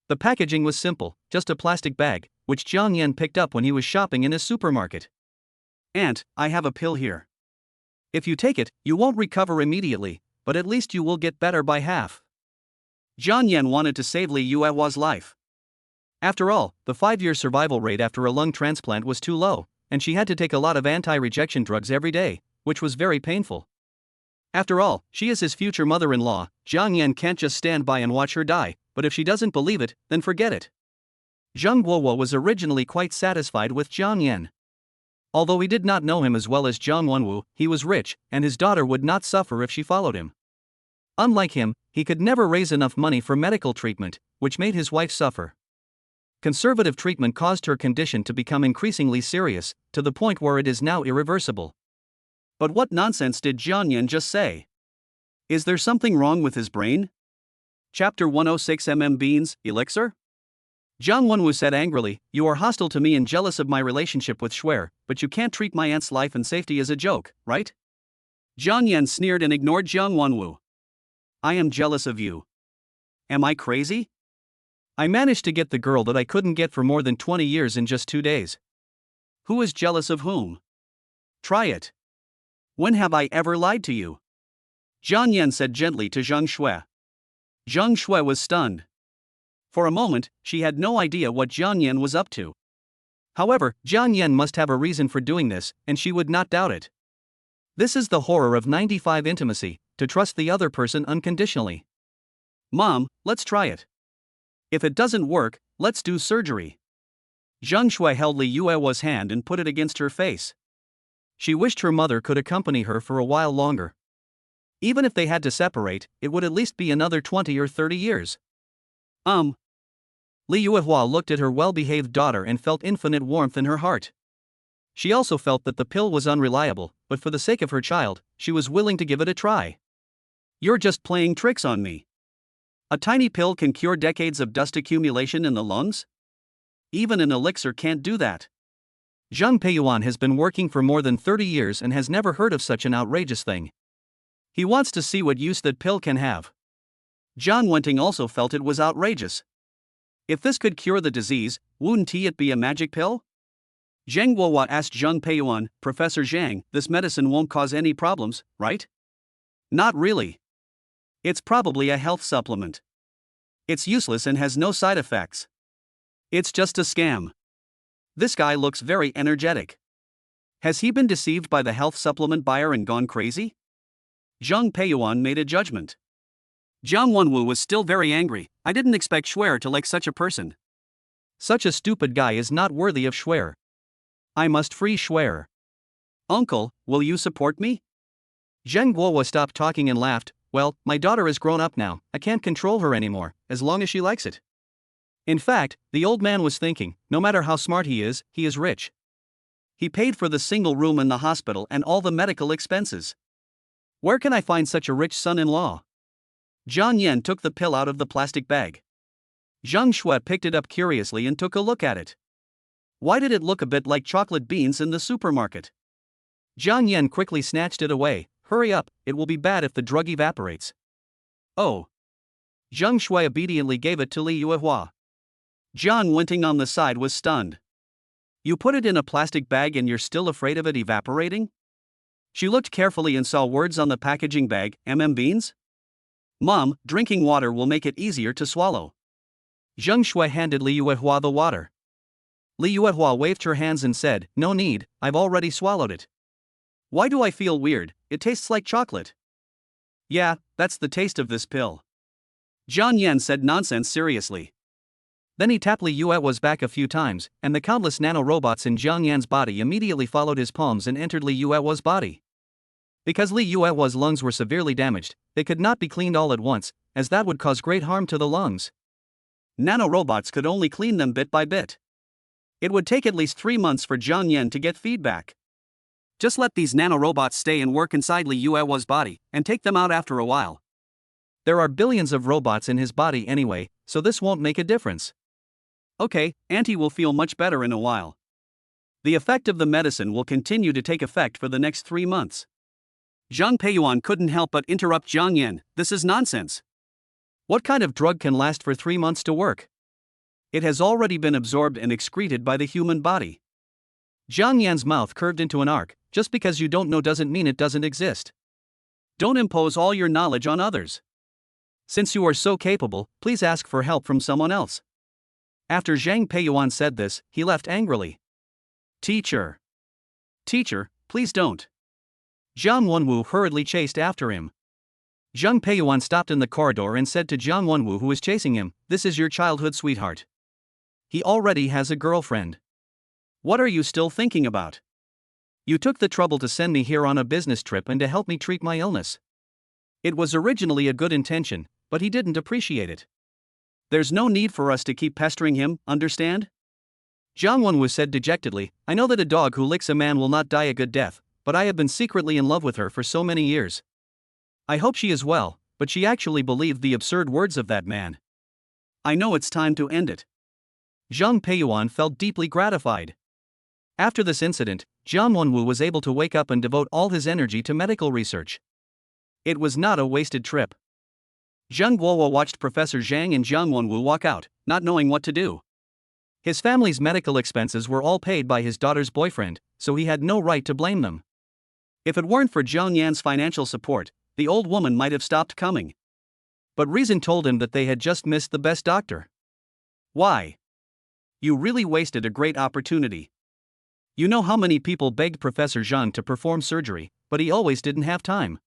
The packaging was simple, just a plastic bag, which Jiang Yan picked up when he was shopping in his supermarket. Aunt, I have a pill here. If you take it, you won't recover immediately, but at least you will get better by half. Jiang Yan wanted to save Li Yuehua's life. After all, the 5-year survival rate after a lung transplant was too low, and she had to take a lot of anti-rejection drugs every day, which was very painful. After all, she is his future mother-in-law. Jiang Yan can't just stand by and watch her die, but if she doesn't believe it, then forget it. Zheng Guohua was originally quite satisfied with Jiang Yan. Although he did not know him as well as Jiang Wanwu, he was rich, and his daughter would not suffer if she followed him. Unlike him, he could never raise enough money for medical treatment, which made his wife suffer. Conservative treatment caused her condition to become increasingly serious, to the point where it is now irreversible. But what nonsense did Jiang Yan just say? Is there something wrong with his brain? Chapter 106 Beans, Elixir? Jiang Wenwu said angrily, "You are hostile to me and jealous of my relationship with Shuer, but you can't treat my aunt's life and safety as a joke, right?" Jiang Yan sneered and ignored Jiang Wenwu. "I am jealous of you. Am I crazy? I managed to get the girl that I couldn't get for more than 20 years in just 2 days. Who is jealous of whom? Try it. When have I ever lied to you?" Jiang Yan said gently to Zhang Shui. Zhang Shui was stunned. For a moment, she had no idea what Jiang Yan was up to. However, Jiang Yan must have a reason for doing this, and she would not doubt it. This is the horror of 95 intimacy, to trust the other person unconditionally. "Mom, let's try it. If it doesn't work, let's do surgery." Zhang Shui held Li Yuehua's hand and put it against her face. She wished her mother could accompany her for a while longer. Even if they had to separate, it would at least be another 20 or 30 years. Li Yuehua looked at her well-behaved daughter and felt infinite warmth in her heart. She also felt that the pill was unreliable, but for the sake of her child, she was willing to give it a try. "You're just playing tricks on me. A tiny pill can cure decades of dust accumulation in the lungs? Even an elixir can't do that." Zhang Peiyuan has been working for more than 30 years and has never heard of such an outrageous thing. He wants to see what use that pill can have. Zhang Wenting also felt it was outrageous. If this could cure the disease, wouldn't it be a magic pill? Zhang Guohua asked Zhang Peiyuan, "Professor Zhang, this medicine won't cause any problems, right?" "Not really. It's probably a health supplement. It's useless and has no side effects. It's just a scam." This guy looks very energetic. Has he been deceived by the health supplement buyer and gone crazy? Zhang Peiyuan made a judgment. Jiang Wenwu was still very angry. "I didn't expect Shuer to like such a person. Such a stupid guy is not worthy of Shuer. I must free Shuer. Uncle, will you support me?" Zheng Guohua stopped talking and laughed. "Well, my daughter is grown up now, I can't control her anymore, as long as she likes it." In fact, the old man was thinking, no matter how smart he is rich. He paid for the single room in the hospital and all the medical expenses. Where can I find such a rich son-in-law? Jiang Yan took the pill out of the plastic bag. Zhang Shui picked it up curiously and took a look at it. Why did it look a bit like chocolate beans in the supermarket? Jiang Yan quickly snatched it away. "Hurry up, it will be bad if the drug evaporates." "Oh." Zhang Shui obediently gave it to Li Yuehua. Jiang Wenting on the side was stunned. "You put it in a plastic bag and you're still afraid of it evaporating?" She looked carefully and saw words on the packaging bag, beans? "Mom, drinking water will make it easier to swallow." Zhang Shui handed Li Yuehua the water. Li Yuehua waved her hands and said, "No need, I've already swallowed it." "Why do I feel weird? It tastes like chocolate." "Yeah, that's the taste of this pill." Jiang Yan said nonsense seriously. Then he tapped Li Yuehua's back a few times, and the countless nanorobots in Jiang Yan's body immediately followed his palms and entered Li Yuehua's body. Because Li Yuehua's lungs were severely damaged, they could not be cleaned all at once, as that would cause great harm to the lungs. Nanorobots could only clean them bit by bit. It would take at least 3 months for Jiang Yan to get feedback. Just let these nanorobots stay and work inside Li Yuehua's body, and take them out after a while. There are billions of robots in his body anyway, so this won't make a difference. Okay, Auntie will feel much better in a while. The effect of the medicine will continue to take effect for the next 3 months. Zhang Peiyuan couldn't help but interrupt Jiang Yan. "This is nonsense. What kind of drug can last for 3 months to work? It has already been absorbed and excreted by the human body." Jiang Yan's mouth curved into an arc. "Just because you don't know doesn't mean it doesn't exist. Don't impose all your knowledge on others. Since you are so capable, please ask for help from someone else." After Zhang Peiyuan said this, he left angrily. Teacher, please don't." Jiang Wenwu hurriedly chased after him. Zhang Peiyuan stopped in the corridor and said to Jiang Wenwu, who was chasing him, "This is your childhood sweetheart. He already has a girlfriend. What are you still thinking about? You took the trouble to send me here on a business trip and to help me treat my illness. It was originally a good intention, but he didn't appreciate it. There's no need for us to keep pestering him, understand?" Jiang Wenwu said dejectedly, "I know that a dog who licks a man will not die a good death, but I have been secretly in love with her for so many years. I hope she is well, but she actually believed the absurd words of that man. I know it's time to end it. Zhang Peiyuan felt deeply gratified. After this incident, Jiang Wenwu was able to wake up and devote all his energy to medical research. It was not a wasted trip. Zheng Guowo watched Professor Zhang and Jiang Wenwu walk out, not knowing what to do. His family's medical expenses were all paid by his daughter's boyfriend, so he had no right to blame them. If it weren't for Zhang Yan's financial support, the old woman might have stopped coming. But reason told him that they had just missed the best doctor. Why? You really wasted a great opportunity. You know how many people begged Professor Zhang to perform surgery, but he always didn't have time.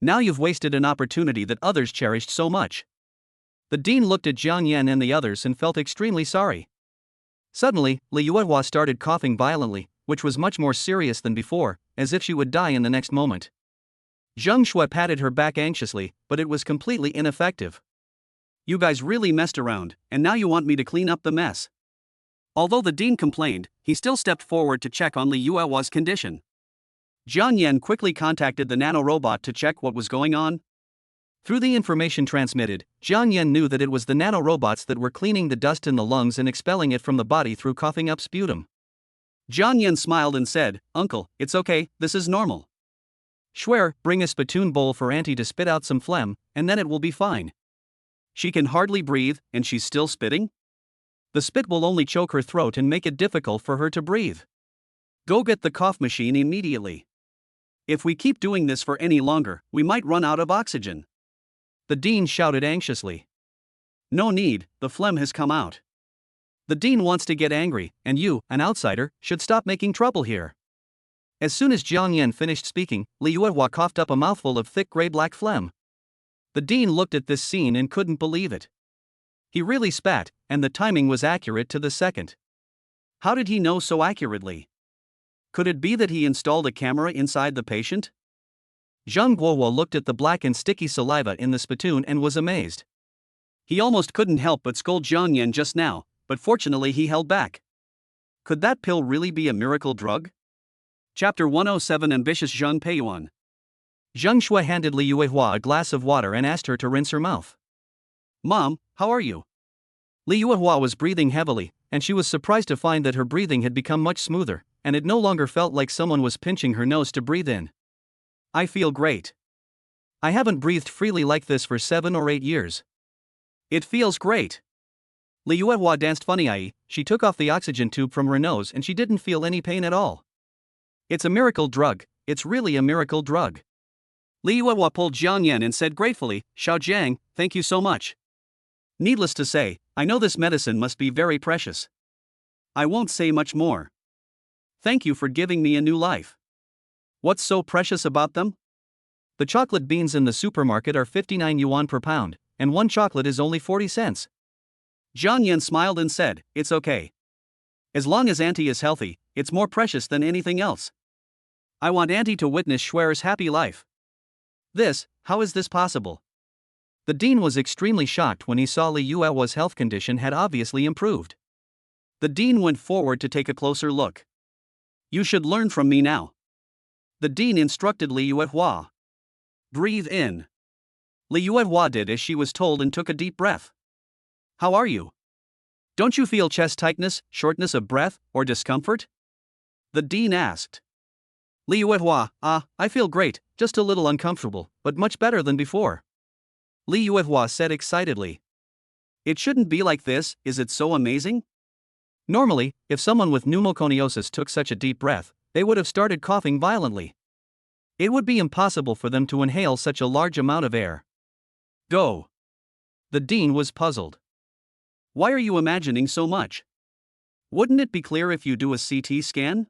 Now you've wasted an opportunity that others cherished so much. The dean looked at Jiang Yan and the others and felt extremely sorry. Suddenly, Li Yuehua started coughing violently, which was much more serious than before, as if she would die in the next moment. Zheng Shui patted her back anxiously, but it was completely ineffective. You guys really messed around, and now you want me to clean up the mess. Although the dean complained, he still stepped forward to check on Li Yuehua's condition. Jiang Yan quickly contacted the nanorobot to check what was going on. Through the information transmitted, Jiang Yan knew that it was the nanorobots that were cleaning the dust in the lungs and expelling it from the body through coughing up sputum. Jiang Yan smiled and said, "Uncle, it's okay, this is normal. Schwer, bring a spittoon bowl for Auntie to spit out some phlegm, and then it will be fine. She can hardly breathe, and she's still spitting? The spit will only choke her throat and make it difficult for her to breathe. Go get the cough machine immediately. If we keep doing this for any longer, we might run out of oxygen." The dean shouted anxiously. "No need, the phlegm has come out. The dean wants to get angry, and you, an outsider, should stop making trouble here." As soon as Jiang Yan finished speaking, Li Yuehua coughed up a mouthful of thick gray-black phlegm. The dean looked at this scene and couldn't believe it. He really spat, and the timing was accurate to the second. How did he know so accurately? Could it be that he installed a camera inside the patient? Zhang Guowo looked at the black and sticky saliva in the spittoon and was amazed. He almost couldn't help but scold Jiang Yan just now, but fortunately he held back. Could that pill really be a miracle drug? Chapter 107 Ambitious Zhang Peiyuan. Zheng Shui handed Li Yuehua a glass of water and asked her to rinse her mouth. "Mom, how are you?" Li Yuehua was breathing heavily, and she was surprised to find that her breathing had become much smoother, and it no longer felt like someone was pinching her nose to breathe in. "I feel great. I haven't breathed freely like this for 7 or 8 years. It feels great." Li Yuehua danced funny. She took off the oxygen tube from her nose and she didn't feel any pain at all. "It's a miracle drug, it's really a miracle drug." Li Yuehua pulled Jiang Yan and said gratefully, "Xiao Jiang, thank you so much. Needless to say, I know this medicine must be very precious. I won't say much more. Thank you for giving me a new life. What's so precious about them? The chocolate beans in the supermarket are 59 yuan per pound, and one chocolate is only 40 cents. Jiang Yan smiled and said, "It's okay. As long as Auntie is healthy, it's more precious than anything else. I want Auntie to witness Schwer's happy life." How is this possible? The dean was extremely shocked when he saw Li Yuehua's health condition had obviously improved. The dean went forward to take a closer look. "You should learn from me now." The dean instructed Li Yuehua. "Breathe in." Li Yuehua did as she was told and took a deep breath. "How are you? Don't you feel chest tightness, shortness of breath, or discomfort?" The dean asked. Li Yuehua, I feel great, just a little uncomfortable, but much better than before." Li Yuehua said excitedly. "It shouldn't be like this, is it so amazing?" Normally, if someone with pneumoconiosis took such a deep breath, they would have started coughing violently. It would be impossible for them to inhale such a large amount of air. Go. The dean was puzzled. "Why are you imagining so much? Wouldn't it be clear if you do a CT scan?"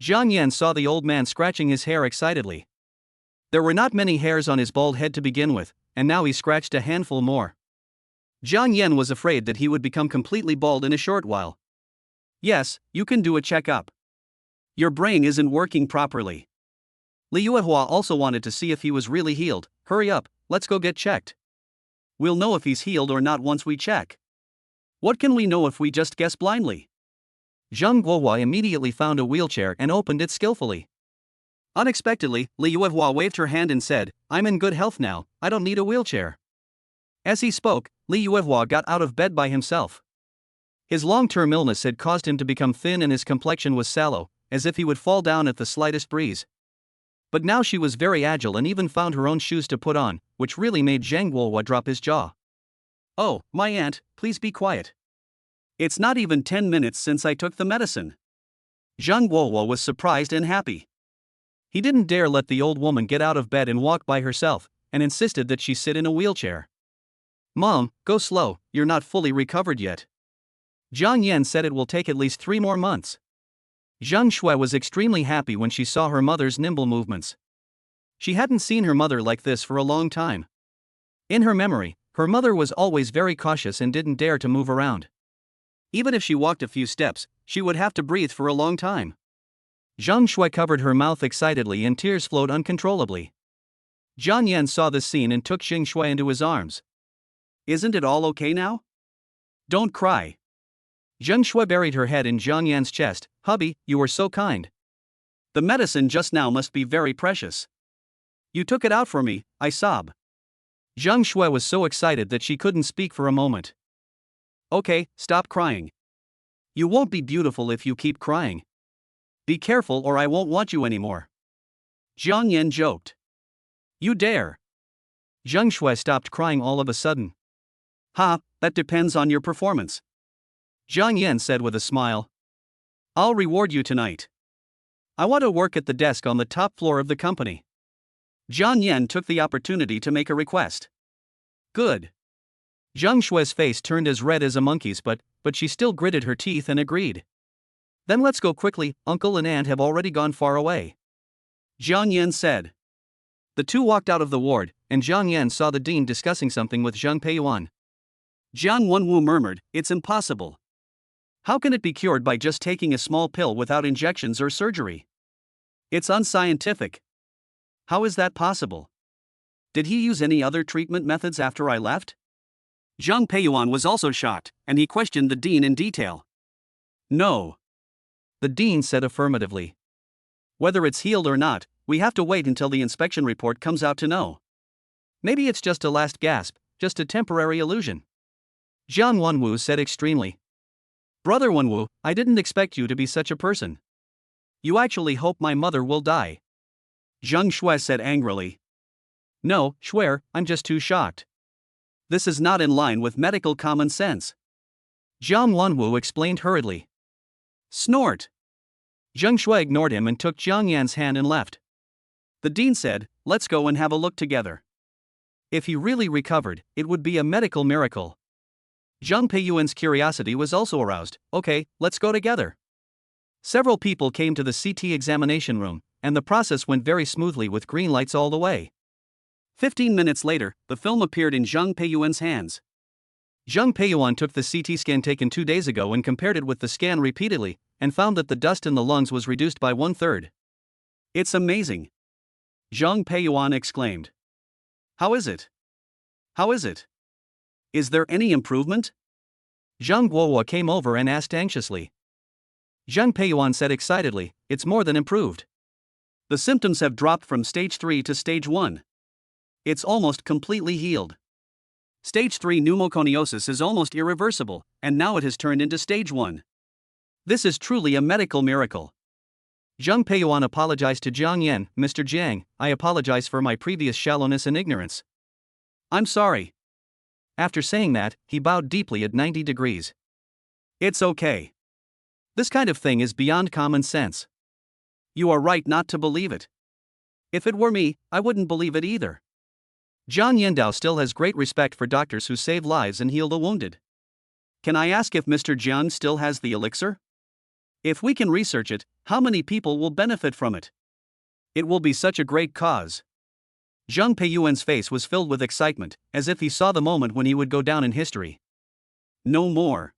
Jiang Yan saw the old man scratching his hair excitedly. There were not many hairs on his bald head to begin with, and now he scratched a handful more. Jiang Yan was afraid that he would become completely bald in a short while. "Yes, you can do a checkup. Your brain isn't working properly." Li Yuehua also wanted to see if he was really healed. "Hurry up, let's go get checked. We'll know if he's healed or not once we check. What can we know if we just guess blindly?" Zhang Guohua immediately found a wheelchair and opened it skillfully. Unexpectedly, Li Yuehua waved her hand and said, "I'm in good health now, I don't need a wheelchair." As he spoke, Li Yuehua got out of bed by himself. His long-term illness had caused him to become thin and his complexion was sallow, as if he would fall down at the slightest breeze. But now she was very agile and even found her own shoes to put on, which really made Zhang Guohua drop his jaw. "Oh, my aunt, please be quiet. It's not even 10 minutes since I took the medicine." Zhang Guohua was surprised and happy. He didn't dare let the old woman get out of bed and walk by herself, and insisted that she sit in a wheelchair. "Mom, go slow, you're not fully recovered yet." Jiang Yan said it will take at least 3 more months. Zhang Shui was extremely happy when she saw her mother's nimble movements. She hadn't seen her mother like this for a long time. In her memory, her mother was always very cautious and didn't dare to move around. Even if she walked a few steps, she would have to breathe for a long time. Zhang Shui covered her mouth excitedly and tears flowed uncontrollably. Jiang Yan saw this scene and took Xing Shui into his arms. "Isn't it all okay now? Don't cry." Zheng Shui buried her head in Jiang Yan's chest. "Hubby, you were so kind. The medicine just now must be very precious. You took it out for me," I sobbed. Zheng Shui was so excited that she couldn't speak for a moment. "Okay, stop crying. You won't be beautiful if you keep crying. Be careful or I won't want you anymore." Jiang Yan joked. "You dare." Zheng Shui stopped crying all of a sudden. "Ha, that depends on your performance," Jiang Yan said with a smile. "I'll reward you tonight. I want to work at the desk on the top floor of the company." Jiang Yan took the opportunity to make a request. "Good." Zheng Shui's face turned as red as a monkey's, but she still gritted her teeth and agreed. "Then let's go quickly, uncle and aunt have already gone far away," Jiang Yan said. The two walked out of the ward, and Jiang Yan saw the dean discussing something with Zhang Peiyuan. Jiang Wenwu murmured, "It's impossible. How can it be cured by just taking a small pill without injections or surgery? It's unscientific. How is that possible? Did he use any other treatment methods after I left?" Zhang Peiyuan was also shocked, and he questioned the dean in detail. "No." The dean said affirmatively. "Whether it's healed or not, we have to wait until the inspection report comes out to know. Maybe it's just a last gasp, just a temporary illusion." Jiang Wenwu said extremely. "Brother Wenwu, I didn't expect you to be such a person. You actually hope my mother will die?" Zheng Shui said angrily. "No, Shuer, I'm just too shocked. This is not in line with medical common sense." Jiang Wenwu explained hurriedly. "Snort." Zheng Shui ignored him and took Jiang Yan's hand and left. The dean said, "Let's go and have a look together. If he really recovered, it would be a medical miracle." Zhang Peiyuan's curiosity was also aroused. "Okay, let's go together." Several people came to the CT examination room, and the process went very smoothly with green lights all the way. 15 minutes later, the film appeared in Zhang Peiyuan's hands. Zhang Peiyuan took the CT scan taken 2 days ago and compared it with the scan repeatedly, and found that the dust in the lungs was reduced by 1/3. "It's amazing," Zhang Peiyuan exclaimed. "How is it? How is it? Is there any improvement?" Zhang Guohua came over and asked anxiously. Zhang Peiyuan said excitedly, "It's more than improved. The symptoms have dropped from stage 3 to stage 1. It's almost completely healed. Stage 3 pneumoconiosis is almost irreversible, and now it has turned into stage 1. This is truly a medical miracle." Zhang Peiyuan apologized to Jiang Yan. "Mr. Jiang, I apologize for my previous shallowness and ignorance." "I'm sorry." After saying that, he bowed deeply at 90 degrees. "It's okay. This kind of thing is beyond common sense. You are right not to believe it. If it were me, I wouldn't believe it either." Zhang Yandao still has great respect for doctors who save lives and heal the wounded. "Can I ask if Mr. Jiang still has the elixir? If we can research it, how many people will benefit from it? It will be such a great cause." Zhang Peiyuan's face was filled with excitement, as if he saw the moment when he would go down in history. "No more.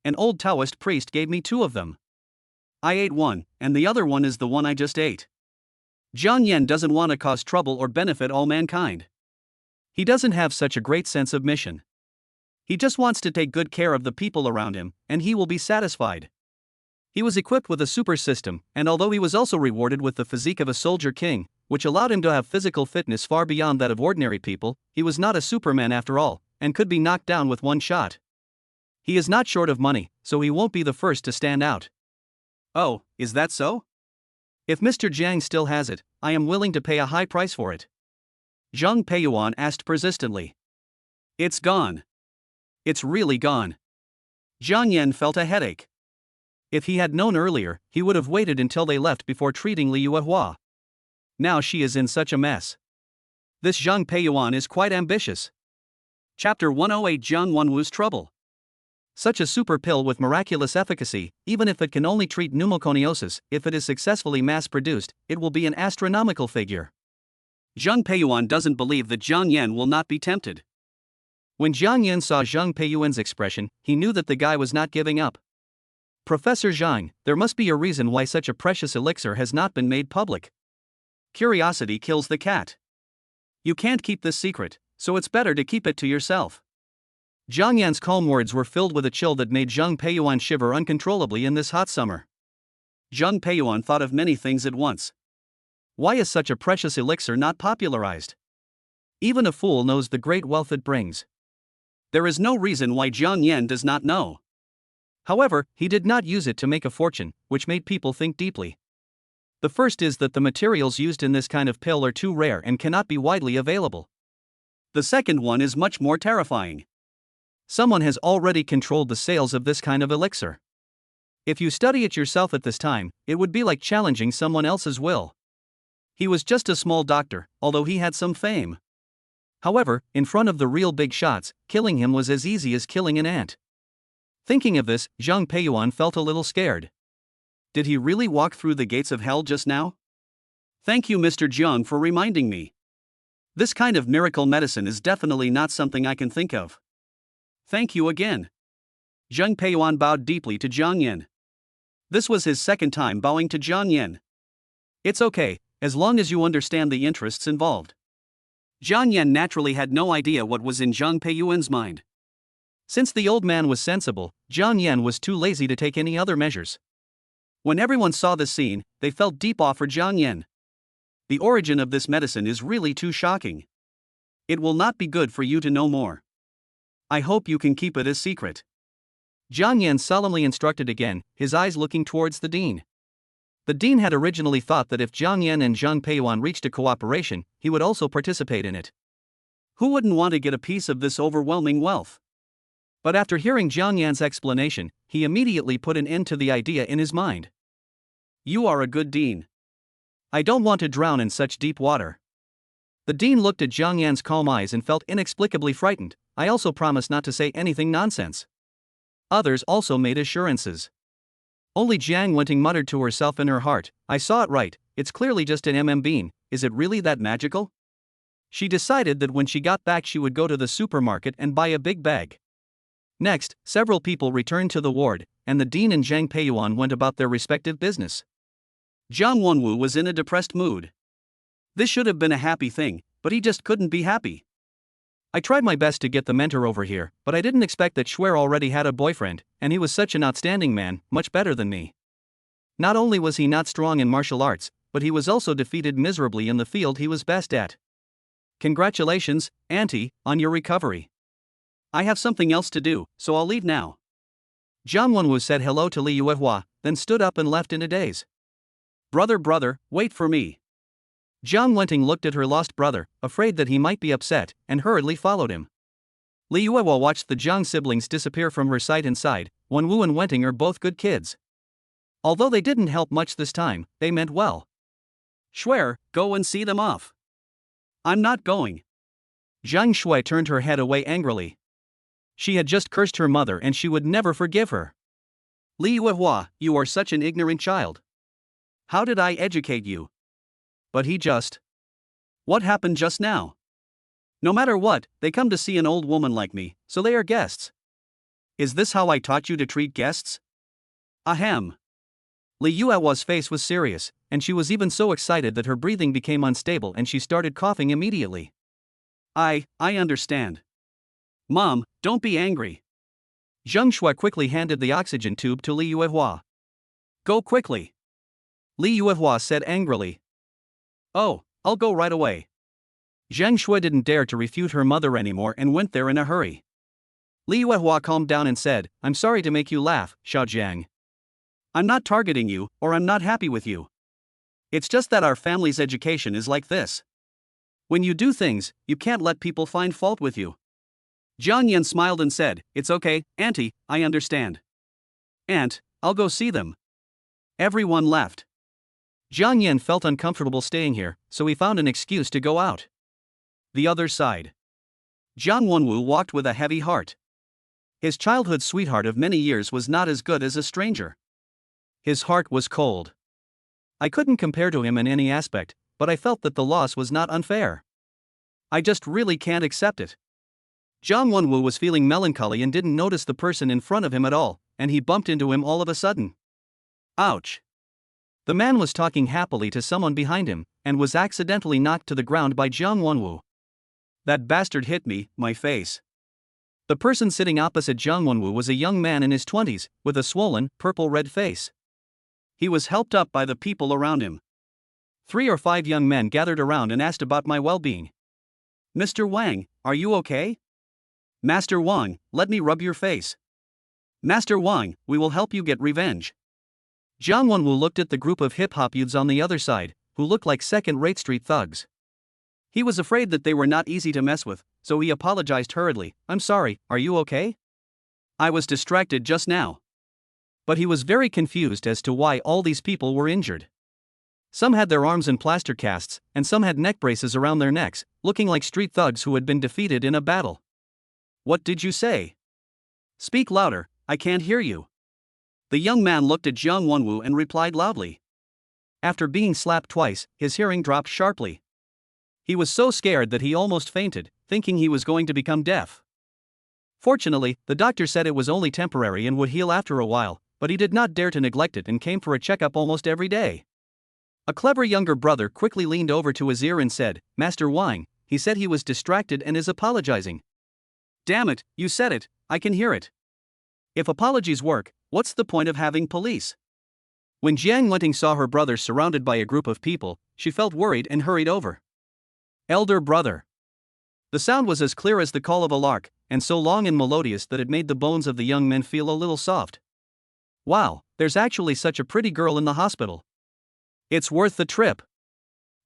An old Taoist priest gave me 2 of them. I ate one, and the other one is the one I just ate." Jiang Yan doesn't want to cause trouble or benefit all mankind. He doesn't have such a great sense of mission. He just wants to take good care of the people around him, and he will be satisfied. He was equipped with a super system, and although he was also rewarded with the physique of a soldier king, which allowed him to have physical fitness far beyond that of ordinary people, he was not a Superman after all, and could be knocked down with one shot. He is not short of money, so he won't be the first to stand out. Oh, is that so? If Mr. Jang still has it, I am willing to pay a high price for it. Zhang Peiyuan asked persistently. It's gone. It's really gone. Jiang Yan felt a headache. If he had known earlier, he would have waited until they left before treating Li Yuehua. Now she is in such a mess. This Zhang Peiyuan is quite ambitious. Chapter 108 Jiang Wenwu's Trouble. Such a super pill with miraculous efficacy, even if it can only treat pneumoconiosis, if it is successfully mass-produced, it will be an astronomical figure. Zhang Peiyuan doesn't believe that Jiang Yan will not be tempted. When Jiang Yan saw Zhang Peiyuan's expression, he knew that the guy was not giving up. Professor Zhang, there must be a reason why such a precious elixir has not been made public. Curiosity kills the cat. You can't keep this secret, so it's better to keep it to yourself. Jiang Yan's calm words were filled with a chill that made Zhang Peiyuan shiver uncontrollably in this hot summer. Zhang Peiyuan thought of many things at once. Why is such a precious elixir not popularized? Even a fool knows the great wealth it brings. There is no reason why Jiang Yan does not know. However, he did not use it to make a fortune, which made people think deeply. The first is that the materials used in this kind of pill are too rare and cannot be widely available. The second one is much more terrifying. Someone has already controlled the sales of this kind of elixir. If you study it yourself at this time, it would be like challenging someone else's will. He was just a small doctor, although he had some fame. However, in front of the real big shots, killing him was as easy as killing an ant. Thinking of this, Zhang Peiyuan felt a little scared. Did he really walk through the gates of hell just now? Thank you, Mr. Jiang, for reminding me. This kind of miracle medicine is definitely not something I can think of. Thank you again. Zhang Peiyuan bowed deeply to Jiang Yan. This was his second time bowing to Jiang Yan. It's okay, as long as you understand the interests involved. Jiang Yan naturally had no idea what was in Zhang Peiyuan's mind. Since the old man was sensible, Jiang Yan was too lazy to take any other measures. When everyone saw this scene, they felt deep awe for Jiang Yan. The origin of this medicine is really too shocking. It will not be good for you to know more. I hope you can keep it a secret. Jiang Yan solemnly instructed again, his eyes looking towards the dean. The dean had originally thought that if Jiang Yan and Zhang Peiyuan reached a cooperation, he would also participate in it. Who wouldn't want to get a piece of this overwhelming wealth? But after hearing Jiang Yan's explanation, he immediately put an end to the idea in his mind. You are a good dean. I don't want to drown in such deep water. The dean looked at Jiang Yan's calm eyes and felt inexplicably frightened. I also promise not to say anything nonsense. Others also made assurances. Only Jiang Wenting muttered to herself in her heart, I saw it right, it's clearly just an bean, is it really that magical? She decided that when she got back she would go to the supermarket and buy a big bag. Next, several people returned to the ward, and the dean and Zhang Peiyuan went about their respective business. Jiang Wenwu was in a depressed mood. This should have been a happy thing, but he just couldn't be happy. I tried my best to get the mentor over here, but I didn't expect that Shuer already had a boyfriend, and he was such an outstanding man, much better than me. Not only was he not strong in martial arts, but he was also defeated miserably in the field he was best at. Congratulations, Auntie, on your recovery. I have something else to do, so I'll leave now. Jiang Wenwu said hello to Li Yuehua, then stood up and left in a daze. Brother, wait for me. Jiang Wenting looked at her lost brother, afraid that he might be upset, and hurriedly followed him. Li Yuehua watched the Jiang siblings disappear from her sight and sighed. Wenwu and Wenting are both good kids. Although they didn't help much this time, they meant well. Shuer, go and see them off. I'm not going. Zhang Shui turned her head away angrily. She had just cursed her mother and she would never forgive her. Li Yuehua, you are such an ignorant child. How did I educate you? But he just... What happened just now? No matter what, they come to see an old woman like me, so they are guests. Is this how I taught you to treat guests? Ahem. Li Yuehua's face was serious, and she was even so excited that her breathing became unstable and she started coughing immediately. I understand. Mom, don't be angry. Zhang Shui quickly handed the oxygen tube to Li Yuehua. Go quickly. Li Yuehua said angrily. Oh, I'll go right away. Zhang Shui didn't dare to refute her mother anymore and went there in a hurry. Li Yuehua calmed down and said, I'm sorry to make you laugh, Xiao Jiang. I'm not targeting you, or I'm not happy with you. It's just that our family's education is like this. When you do things, you can't let people find fault with you. Jiang Yan smiled and said, It's okay, Auntie, I understand. Aunt, I'll go see them. Everyone left. Jiang Yan felt uncomfortable staying here, so he found an excuse to go out. The other side. Jiang Wenwu walked with a heavy heart. His childhood sweetheart of many years was not as good as a stranger. His heart was cold. I couldn't compare to him in any aspect, but I felt that the loss was not unfair. I just really can't accept it. Jiang Wenwu was feeling melancholy and didn't notice the person in front of him at all, and he bumped into him all of a sudden. Ouch! The man was talking happily to someone behind him, and was accidentally knocked to the ground by Jiang Wenwu. That bastard hit me, my face. The person sitting opposite Jiang Wenwu was a young man in his 20s, with a swollen, purple-red face. He was helped up by the people around him. 3 or 5 young men gathered around and asked about my well-being. Mr. Wang, are you okay? Master Wang, let me rub your face. Master Wang, we will help you get revenge. Jiang Wenwu looked at the group of hip-hop youths on the other side, who looked like second-rate street thugs. He was afraid that they were not easy to mess with, so he apologized hurriedly. I'm sorry, are you okay? I was distracted just now. But he was very confused as to why all these people were injured. Some had their arms in plaster casts, and some had neck braces around their necks, looking like street thugs who had been defeated in a battle. What did you say? Speak louder, I can't hear you. The young man looked at Jiang Wenwu and replied loudly. After being slapped twice, his hearing dropped sharply. He was so scared that he almost fainted, thinking he was going to become deaf. Fortunately, the doctor said it was only temporary and would heal after a while, but he did not dare to neglect it and came for a checkup almost every day. A clever younger brother quickly leaned over to his ear and said, Master Wang, he said he was distracted and is apologizing. Damn it, you said it, I can hear it. If apologies work, what's the point of having police? When Jiang Wenting saw her brother surrounded by a group of people, she felt worried and hurried over. Elder brother. The sound was as clear as the call of a lark, and so long and melodious that it made the bones of the young men feel a little soft. Wow, there's actually such a pretty girl in the hospital. It's worth the trip.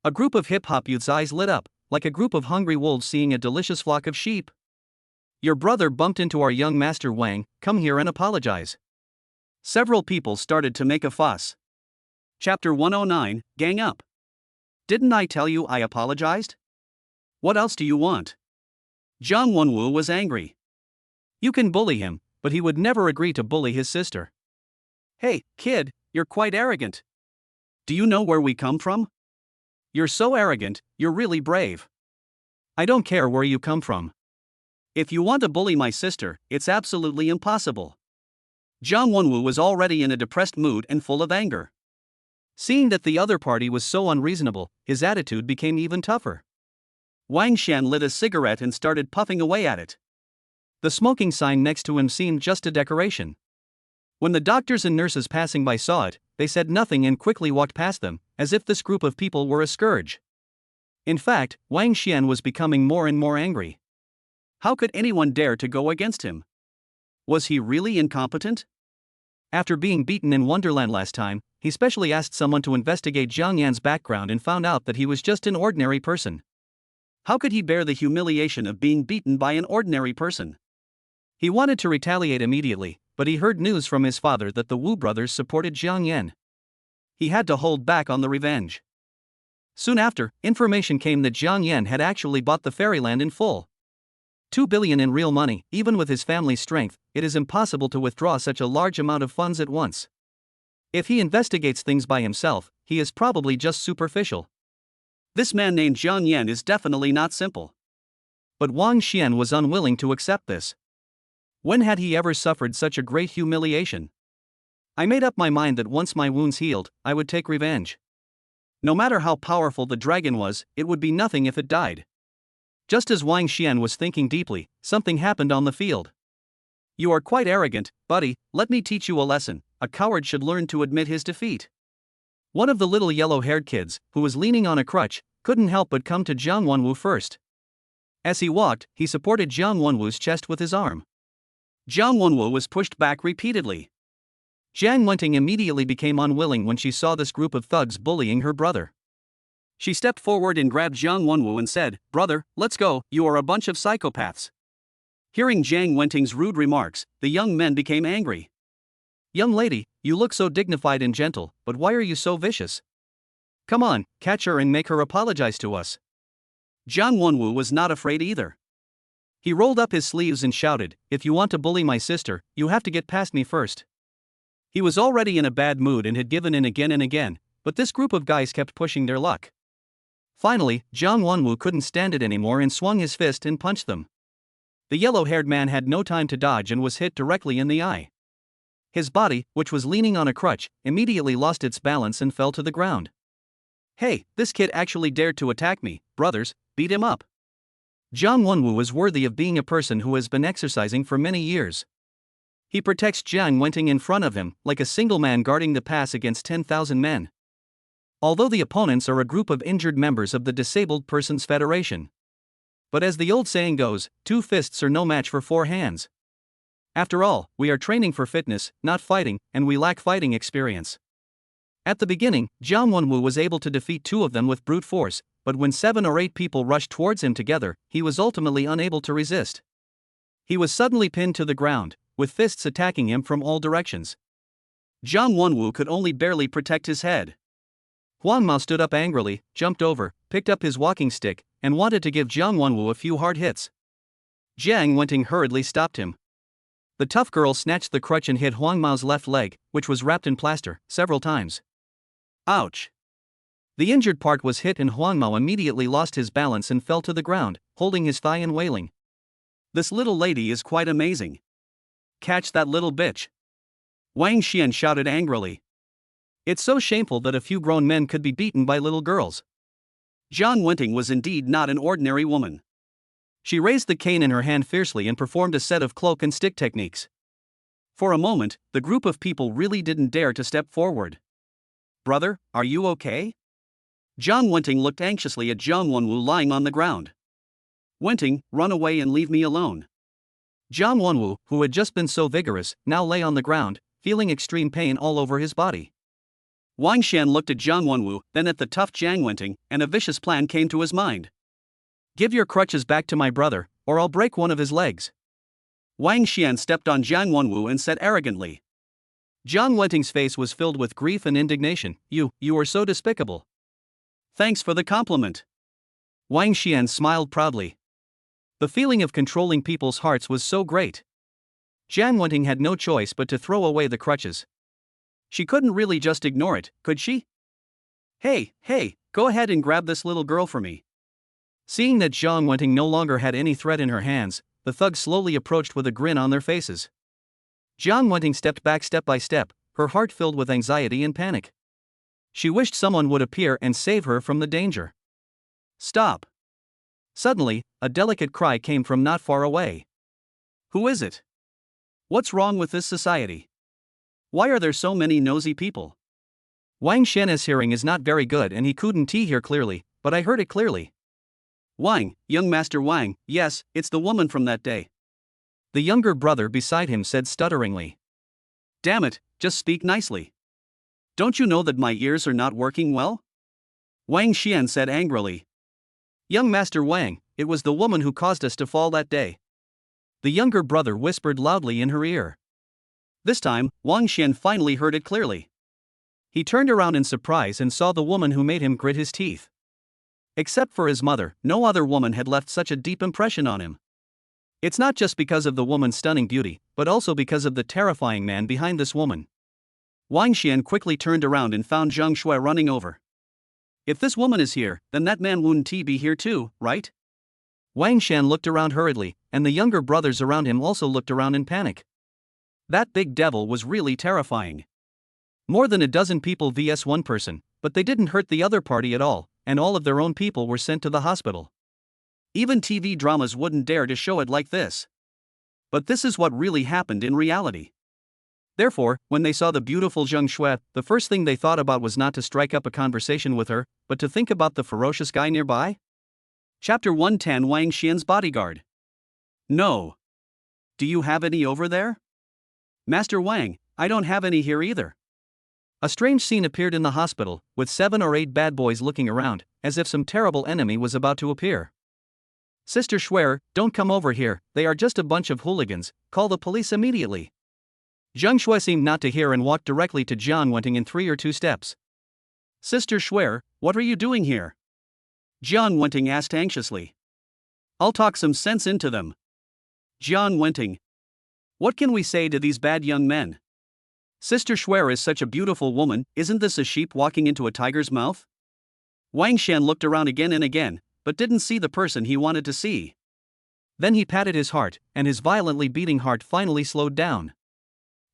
A group of hip-hop youths' eyes lit up, like a group of hungry wolves seeing a delicious flock of sheep. Your brother bumped into our young Master Wang, come here and apologize. Several people started to make a fuss. Chapter 109, Gang Up. Didn't I tell you I apologized? What else do you want? Jiang Wenwu was angry. You can bully him, but he would never agree to bully his sister. Hey, kid, you're quite arrogant. Do you know where we come from? You're so arrogant, you're really brave. I don't care where you come from. If you want to bully my sister, it's absolutely impossible. Jiang Wenwu was already in a depressed mood and full of anger. Seeing that the other party was so unreasonable, his attitude became even tougher. Wang Shan lit a cigarette and started puffing away at it. The smoking sign next to him seemed just a decoration. When the doctors and nurses passing by saw it, they said nothing and quickly walked past them, as if this group of people were a scourge. In fact, Wang Xian was becoming more and more angry. How could anyone dare to go against him? Was he really incompetent? After being beaten in Wonderland last time, he specially asked someone to investigate Zhang Yan's background and found out that he was just an ordinary person. How could he bear the humiliation of being beaten by an ordinary person? He wanted to retaliate immediately, but he heard news from his father that the Wu brothers supported Jiang Yan. He had to hold back on the revenge. Soon after, information came that Jiang Yan had actually bought the fairyland in full. 2 billion in real money. Even with his family's strength, it is impossible to withdraw such a large amount of funds at once. If he investigates things by himself, he is probably just superficial. This man named Jiang Yan is definitely not simple. But Wang Xian was unwilling to accept this. When had he ever suffered such a great humiliation? I made up my mind that once my wounds healed, I would take revenge. No matter how powerful the dragon was, it would be nothing if it died. Just as Wang Xian was thinking deeply, something happened on the field. You are quite arrogant, buddy, let me teach you a lesson. A coward should learn to admit his defeat. One of the little yellow-haired kids, who was leaning on a crutch, couldn't help but come to Jiang Wenwu first. As he walked, he supported Jiang Wenwu's chest with his arm. Jiang Wenwu was pushed back repeatedly. Jiang Wenting immediately became unwilling when she saw this group of thugs bullying her brother. She stepped forward and grabbed Jiang Wenwu and said, "Brother, let's go, you are a bunch of psychopaths." Hearing Jiang Wenting's rude remarks, the young men became angry. "Young lady, you look so dignified and gentle, but why are you so vicious? Come on, catch her and make her apologize to us." Jiang Wenwu was not afraid either. He rolled up his sleeves and shouted, "If you want to bully my sister, you have to get past me first." He was already in a bad mood and had given in again and again, but this group of guys kept pushing their luck. Finally, Jiang Wenwu couldn't stand it anymore and swung his fist and punched them. The yellow-haired man had no time to dodge and was hit directly in the eye. His body, which was leaning on a crutch, immediately lost its balance and fell to the ground. "Hey, this kid actually dared to attack me, brothers, beat him up." Jiang Wenwu was worthy of being a person who has been exercising for many years. He protects Jiang Wenting in front of him, like a single man guarding the pass against 10,000 men. Although the opponents are a group of injured members of the Disabled Persons Federation. But as the old saying goes, 2 fists are no match for 4 hands. After all, we are training for fitness, not fighting, and we lack fighting experience. At the beginning, Jiang Wenwu was able to defeat 2 of them with brute force, but when 7 or 8 people rushed towards him together, he was ultimately unable to resist. He was suddenly pinned to the ground, with fists attacking him from all directions. Jiang Wenwu could only barely protect his head. Huang Mao stood up angrily, jumped over, picked up his walking stick, and wanted to give Jiang Wenwu a few hard hits. Jiang Wenting hurriedly stopped him. The tough girl snatched the crutch and hit Huang Mao's left leg, which was wrapped in plaster, several times. Ouch! The injured part was hit and Huang Mao immediately lost his balance and fell to the ground, holding his thigh and wailing. "This little lady is quite amazing. Catch that little bitch!" Wang Xian shouted angrily. It's so shameful that a few grown men could be beaten by little girls. Jiang Wenting was indeed not an ordinary woman. She raised the cane in her hand fiercely and performed a set of cloak and stick techniques. For a moment, the group of people really didn't dare to step forward. "Brother, are you okay?" Jiang Wenting looked anxiously at Jiang Wenwu lying on the ground. "Wenting, run away and leave me alone." Jiang Wenwu, who had just been so vigorous, now lay on the ground, feeling extreme pain all over his body. Wang Xian looked at Jiang Wenwu, then at the tough Jiang Wenting, and a vicious plan came to his mind. "Give your crutches back to my brother, or I'll break one of his legs." Wang Xian stepped on Jiang Wenwu and said arrogantly. Jiang Wenting's face was filled with grief and indignation. You are so despicable." "Thanks for the compliment." Wang Xian smiled proudly. The feeling of controlling people's hearts was so great. Jiang Wenting had no choice but to throw away the crutches. She couldn't really just ignore it, could she? Hey, go ahead and grab this little girl for me." Seeing that Jiang Wenting no longer had any threat in her hands, the thugs slowly approached with a grin on their faces. Jiang Wenting stepped back step by step, her heart filled with anxiety and panic. She wished someone would appear and save her from the danger. "Stop!" Suddenly, a delicate cry came from not far away. "Who is it? What's wrong with this society? Why are there so many nosy people?" Wang Xian's hearing is not very good and he couldn't hear clearly, but I heard it clearly. "Wang, young Master Wang, yes, it's the woman from that day." The younger brother beside him said stutteringly. "Damn it, just speak nicely. Don't you know that my ears are not working well?" Wang Xian said angrily. "Young Master Wang, it was the woman who caused us to fall that day." The younger brother whispered loudly in her ear. This time, Wang Xian finally heard it clearly. He turned around in surprise and saw the woman who made him grit his teeth. Except for his mother, no other woman had left such a deep impression on him. It's not just because of the woman's stunning beauty, but also because of the terrifying man behind this woman. Wang Xian quickly turned around and found Jang Shu running over. "If this woman is here, then that man wouldn't be here too, right?" Wang Xian looked around hurriedly, and the younger brothers around him also looked around in panic. That big devil was really terrifying. More than a dozen people vs 1 person, but they didn't hurt the other party at all, and all of their own people were sent to the hospital. Even TV dramas wouldn't dare to show it like this. But this is what really happened in reality. Therefore, when they saw the beautiful Jang Shu, the first thing they thought about was not to strike up a conversation with her, but to think about the ferocious guy nearby. Chapter 110: Wang Xian's bodyguard. No. Do you have any over there? Master Wang, I don't have any here either. A strange scene appeared in the hospital, with 7 or 8 bad boys looking around, as if some terrible enemy was about to appear. Sister Schwer, don't come over here, they are just a bunch of hooligans, call the police immediately. Jang Shu seemed not to hear and walked directly to Jiang Wenting in 3 or 2 steps. Sister Schwer, what are you doing here? Jiang Wenting asked anxiously. I'll talk some sense into them. Jiang Wenting. What can we say to these bad young men? Sister Schwer is such a beautiful woman, isn't this a sheep walking into a tiger's mouth? Wang Shan looked around again and again, but didn't see the person he wanted to see. Then he patted his heart, and his violently beating heart finally slowed down.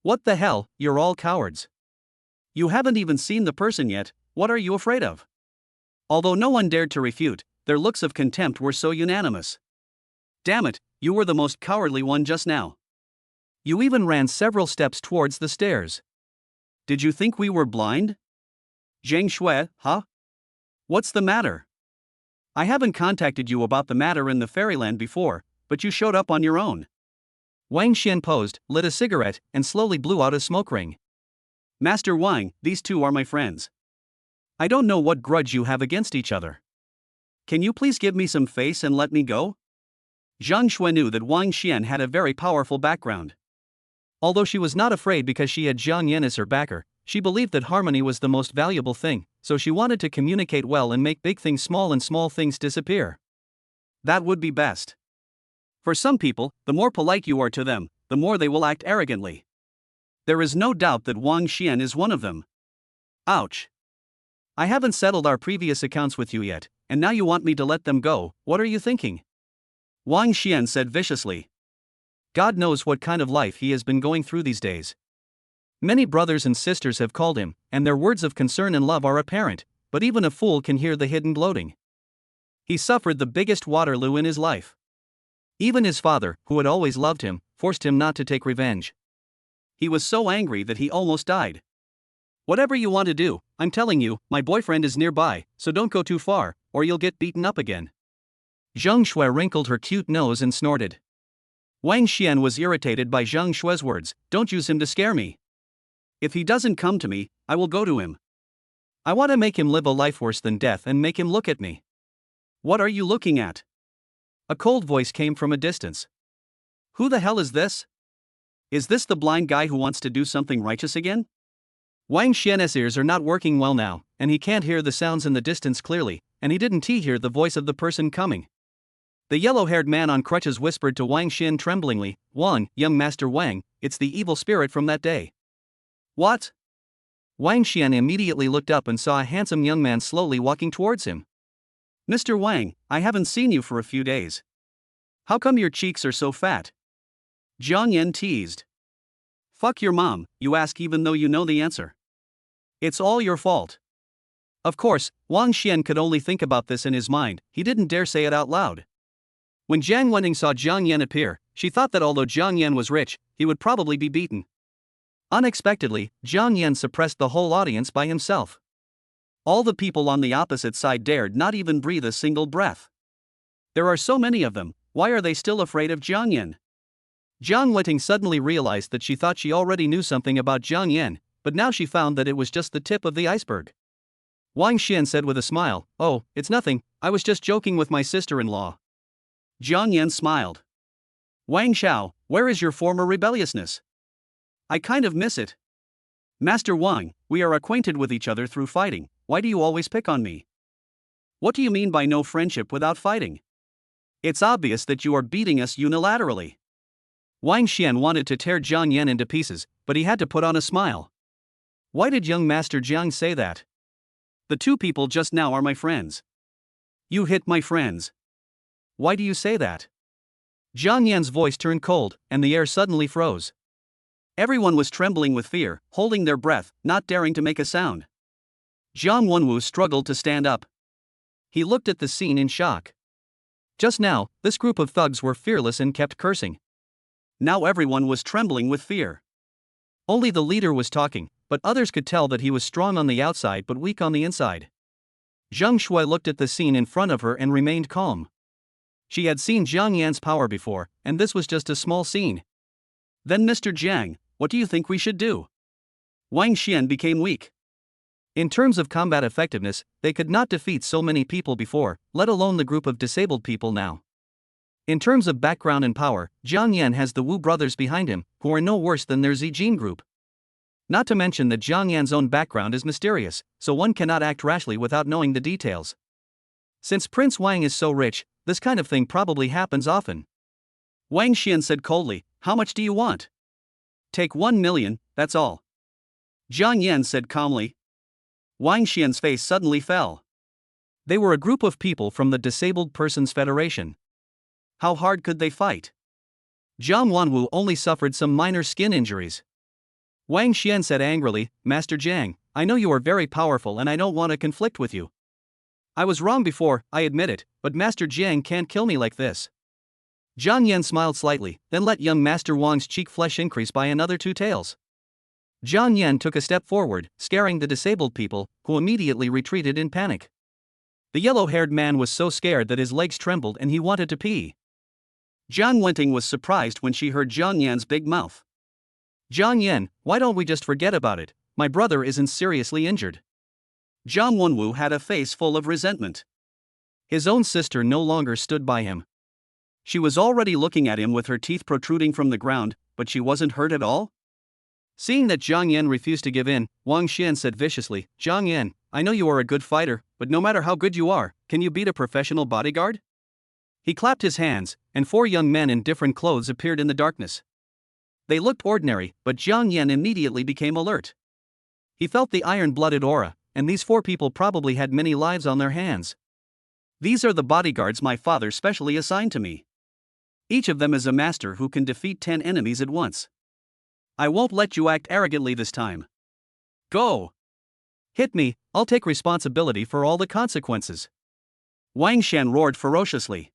What the hell, you're all cowards. You haven't even seen the person yet, what are you afraid of? Although no one dared to refute, their looks of contempt were so unanimous. Damn it, you were the most cowardly one just now. You even ran several steps towards the stairs. Did you think we were blind? Zhang Shui, huh? What's the matter? I haven't contacted you about the matter in the fairyland before, but you showed up on your own. Wang Xian posed, lit a cigarette, and slowly blew out a smoke ring. Master Wang, these two are my friends. I don't know what grudge you have against each other. Can you please give me some face and let me go? Zhang Shui knew that Wang Xian had a very powerful background. Although she was not afraid because she had Jiang Yan as her backer, she believed that harmony was the most valuable thing, so she wanted to communicate well and make big things small and small things disappear. That would be best. For some people, the more polite you are to them, the more they will act arrogantly. There is no doubt that Wang Xian is one of them. Ouch. I haven't settled our previous accounts with you yet, and now you want me to let them go, what are you thinking? Wang Xian said viciously. God knows what kind of life he has been going through these days. Many brothers and sisters have called him, and their words of concern and love are apparent, but even a fool can hear the hidden gloating. He suffered the biggest Waterloo in his life. Even his father, who had always loved him, forced him not to take revenge. He was so angry that he almost died. Whatever you want to do, I'm telling you, my boyfriend is nearby, so don't go too far, or you'll get beaten up again. Zhang Shui wrinkled her cute nose and snorted. Wang Xian was irritated by Zhang Shui's words, don't use him to scare me. If he doesn't come to me, I will go to him. I want to make him live a life worse than death and make him look at me. What are you looking at? A cold voice came from a distance. Who the hell is this? Is this the blind guy who wants to do something righteous again? Wang Xian's ears are not working well now, and he can't hear the sounds in the distance clearly, and he didn't hear the voice of the person coming. The yellow-haired man on crutches whispered to Wang Xian tremblingly, Wang, young Master Wang, it's the evil spirit from that day. What? Wang Xian immediately looked up and saw a handsome young man slowly walking towards him. Mr. Wang, I haven't seen you for a few days. How come your cheeks are so fat? Jiang Yan teased. Fuck your mom, you ask even though you know the answer. It's all your fault. Of course, Wang Xian could only think about this in his mind, he didn't dare say it out loud. When Jiang Wenting saw Jiang Yan appear, she thought that although Jiang Yan was rich, he would probably be beaten. Unexpectedly, Jiang Yan suppressed the whole audience by himself. All the people on the opposite side dared not even breathe a single breath. There are so many of them, why are they still afraid of Jiang Yan? Jiang Wenting suddenly realized that she thought she already knew something about Jiang Yan, but now she found that it was just the tip of the iceberg. Wang Xian said with a smile, oh, it's nothing, I was just joking with my sister-in-law. Jiang Yan smiled. Wang Xiao, where is your former rebelliousness? I kind of miss it. Master Wang, we are acquainted with each other through fighting, why do you always pick on me? What do you mean by no friendship without fighting? It's obvious that you are beating us unilaterally. Wang Xian wanted to tear Jiang Yan into pieces, but he had to put on a smile. Why did young Master Jiang say that? The two people just now are my friends. You hit my friends. Why do you say that? Jiang Yan's voice turned cold, and the air suddenly froze. Everyone was trembling with fear, holding their breath, not daring to make a sound. Jiang Wenwu struggled to stand up. He looked at the scene in shock. Just now, this group of thugs were fearless and kept cursing. Now everyone was trembling with fear. Only the leader was talking, but others could tell that he was strong on the outside but weak on the inside. Zhang Shui looked at the scene in front of her and remained calm. She had seen Jiang Yan's power before, and this was just a small scene, Then Mr. Jang, what do you think we should do? Wang Xian became weak. In terms of combat effectiveness, they could not defeat so many people before, let alone the group of disabled people now. In terms of background and power, Jiang Yan has the Wu brothers behind him, who are no worse than their Zijin group. Not to mention that Jiang Yan's own background is mysterious, so one cannot act rashly without knowing the details. Since Prince Wang is so rich, this kind of thing probably happens often. Wang Xian said coldly, "How much do you want?" "Take 1 million, that's all." Jiang Yan said calmly. Wang Xian's face suddenly fell. They were a group of people from the Disabled Persons Federation. How hard could they fight? Jiang Wanwu only suffered some minor skin injuries. Wang Xian said angrily, "Master Jiang, I know you are very powerful and I don't want to conflict with you. I was wrong before, I admit it, but Master Jiang can't kill me like this." Jiang Yan smiled slightly, then let young Master Wang's cheek flesh increase by another 2 tails. Jiang Yan took a step forward, scaring the disabled people, who immediately retreated in panic. The yellow-haired man was so scared that his legs trembled and he wanted to pee. Jiang Wenting was surprised when she heard Jiang Yan's big mouth. "Jiang Yan, why don't we just forget about it? My brother isn't seriously injured." Jiang Wenwu had a face full of resentment. His own sister no longer stood by him. She was already looking at him with her teeth protruding from the ground, but she wasn't hurt at all? Seeing that Jiang Yan refused to give in, Wang Xian said viciously, "Jiang Yan, I know you are a good fighter, but no matter how good you are, can you beat a professional bodyguard?" He clapped his hands, and 4 young men in different clothes appeared in the darkness. They looked ordinary, but Jiang Yan immediately became alert. He felt the iron-blooded aura, and these 4 people probably had many lives on their hands. "These are the bodyguards my father specially assigned to me. Each of them is a master who can defeat 10 enemies at once. I won't let you act arrogantly this time. Go! Hit me, I'll take responsibility for all the consequences." Wang Xian roared ferociously.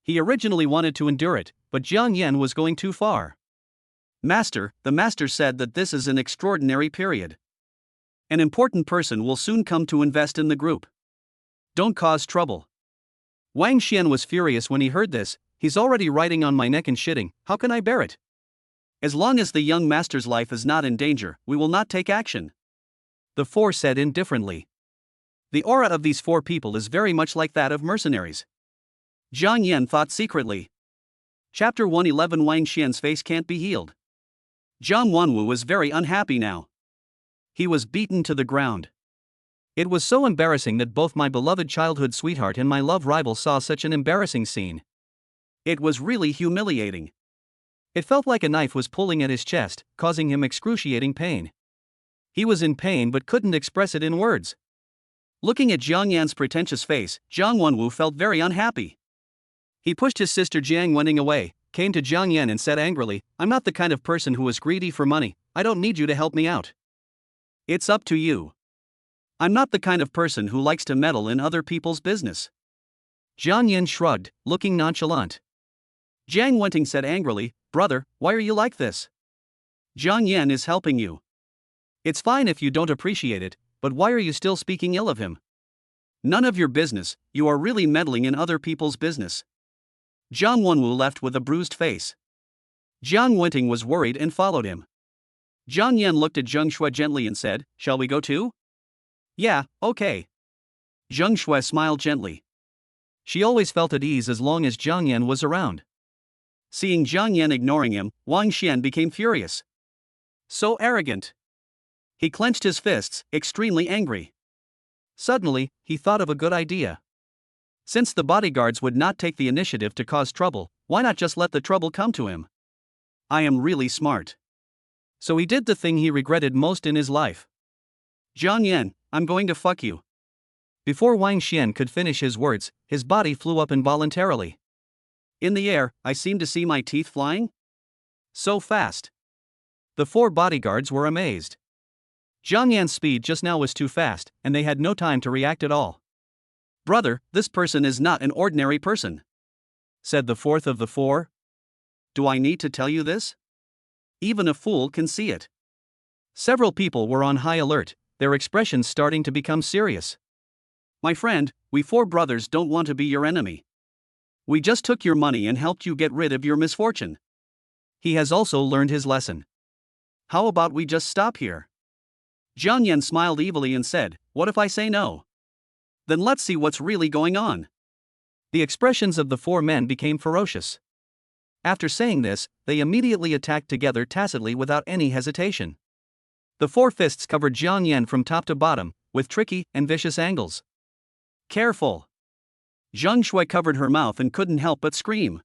He originally wanted to endure it, but Jiang Yan was going too far. "Master, the master said that this is an extraordinary period. An important person will soon come to invest in the group. Don't cause trouble." Wang Xian was furious when he heard this. "He's already riding on my neck and shitting, how can I bear it? As long as the young master's life is not in danger, we will not take action." The 4 said indifferently. The aura of these 4 people is very much like that of mercenaries. Jiang Yan thought secretly. Chapter 111. Wang Xian's face can't be healed. Jiang Wanwu was very unhappy now. He was beaten to the ground. It was so embarrassing that both my beloved childhood sweetheart and my love rival saw such an embarrassing scene. It was really humiliating. It felt like a knife was pulling at his chest, causing him excruciating pain. He was in pain but couldn't express it in words. Looking at Jiang Yan's pretentious face, Jiang Wanwu felt very unhappy. He pushed his sister Jiang Wenting away, came to Jiang Yan and said angrily, "I'm not the kind of person who is greedy for money, I don't need you to help me out. It's up to you. I'm not the kind of person who likes to meddle in other people's business." Jiang Yan shrugged, looking nonchalant. Jiang Wenting said angrily, "Brother, why are you like this? Jiang Yan is helping you. It's fine if you don't appreciate it, but why are you still speaking ill of him? None of your business, you are really meddling in other people's business." Jiang Wenwu left with a bruised face. Jiang Wenting was worried and followed him. Jiang Yan looked at Zheng Shui gently and said, "Shall we go too?" "Yeah, okay." Zheng Shui smiled gently. She always felt at ease as long as Jiang Yan was around. Seeing Jiang Yan ignoring him, Wang Xian became furious. So arrogant. He clenched his fists, extremely angry. Suddenly, he thought of a good idea. Since the bodyguards would not take the initiative to cause trouble, why not just let the trouble come to him? I am really smart. So he did the thing he regretted most in his life. "Jiang Yan, I'm going to fuck you." Before Wang Xian could finish his words, his body flew up involuntarily. In the air, I seemed to see my teeth flying. So fast. The 4 bodyguards were amazed. Jiang Yan's speed just now was too fast, and they had no time to react at all. "Brother, this person is not an ordinary person," said the 4th of the 4. "Do I need to tell you this? Even a fool can see it." Several people were on high alert, their expressions starting to become serious. "My friend, we 4 brothers don't want to be your enemy. We just took your money and helped you get rid of your misfortune. He has also learned his lesson. How about we just stop here? Jiang Yan smiled evilly and said, "What if I say no? Then let's see what's really going on." The expressions of the four men became ferocious. After saying this, they immediately attacked together tacitly without any hesitation. The four fists covered Jiang Yan from top to bottom, with tricky and vicious angles. "Careful!" Zhang Shui covered her mouth and couldn't help but scream.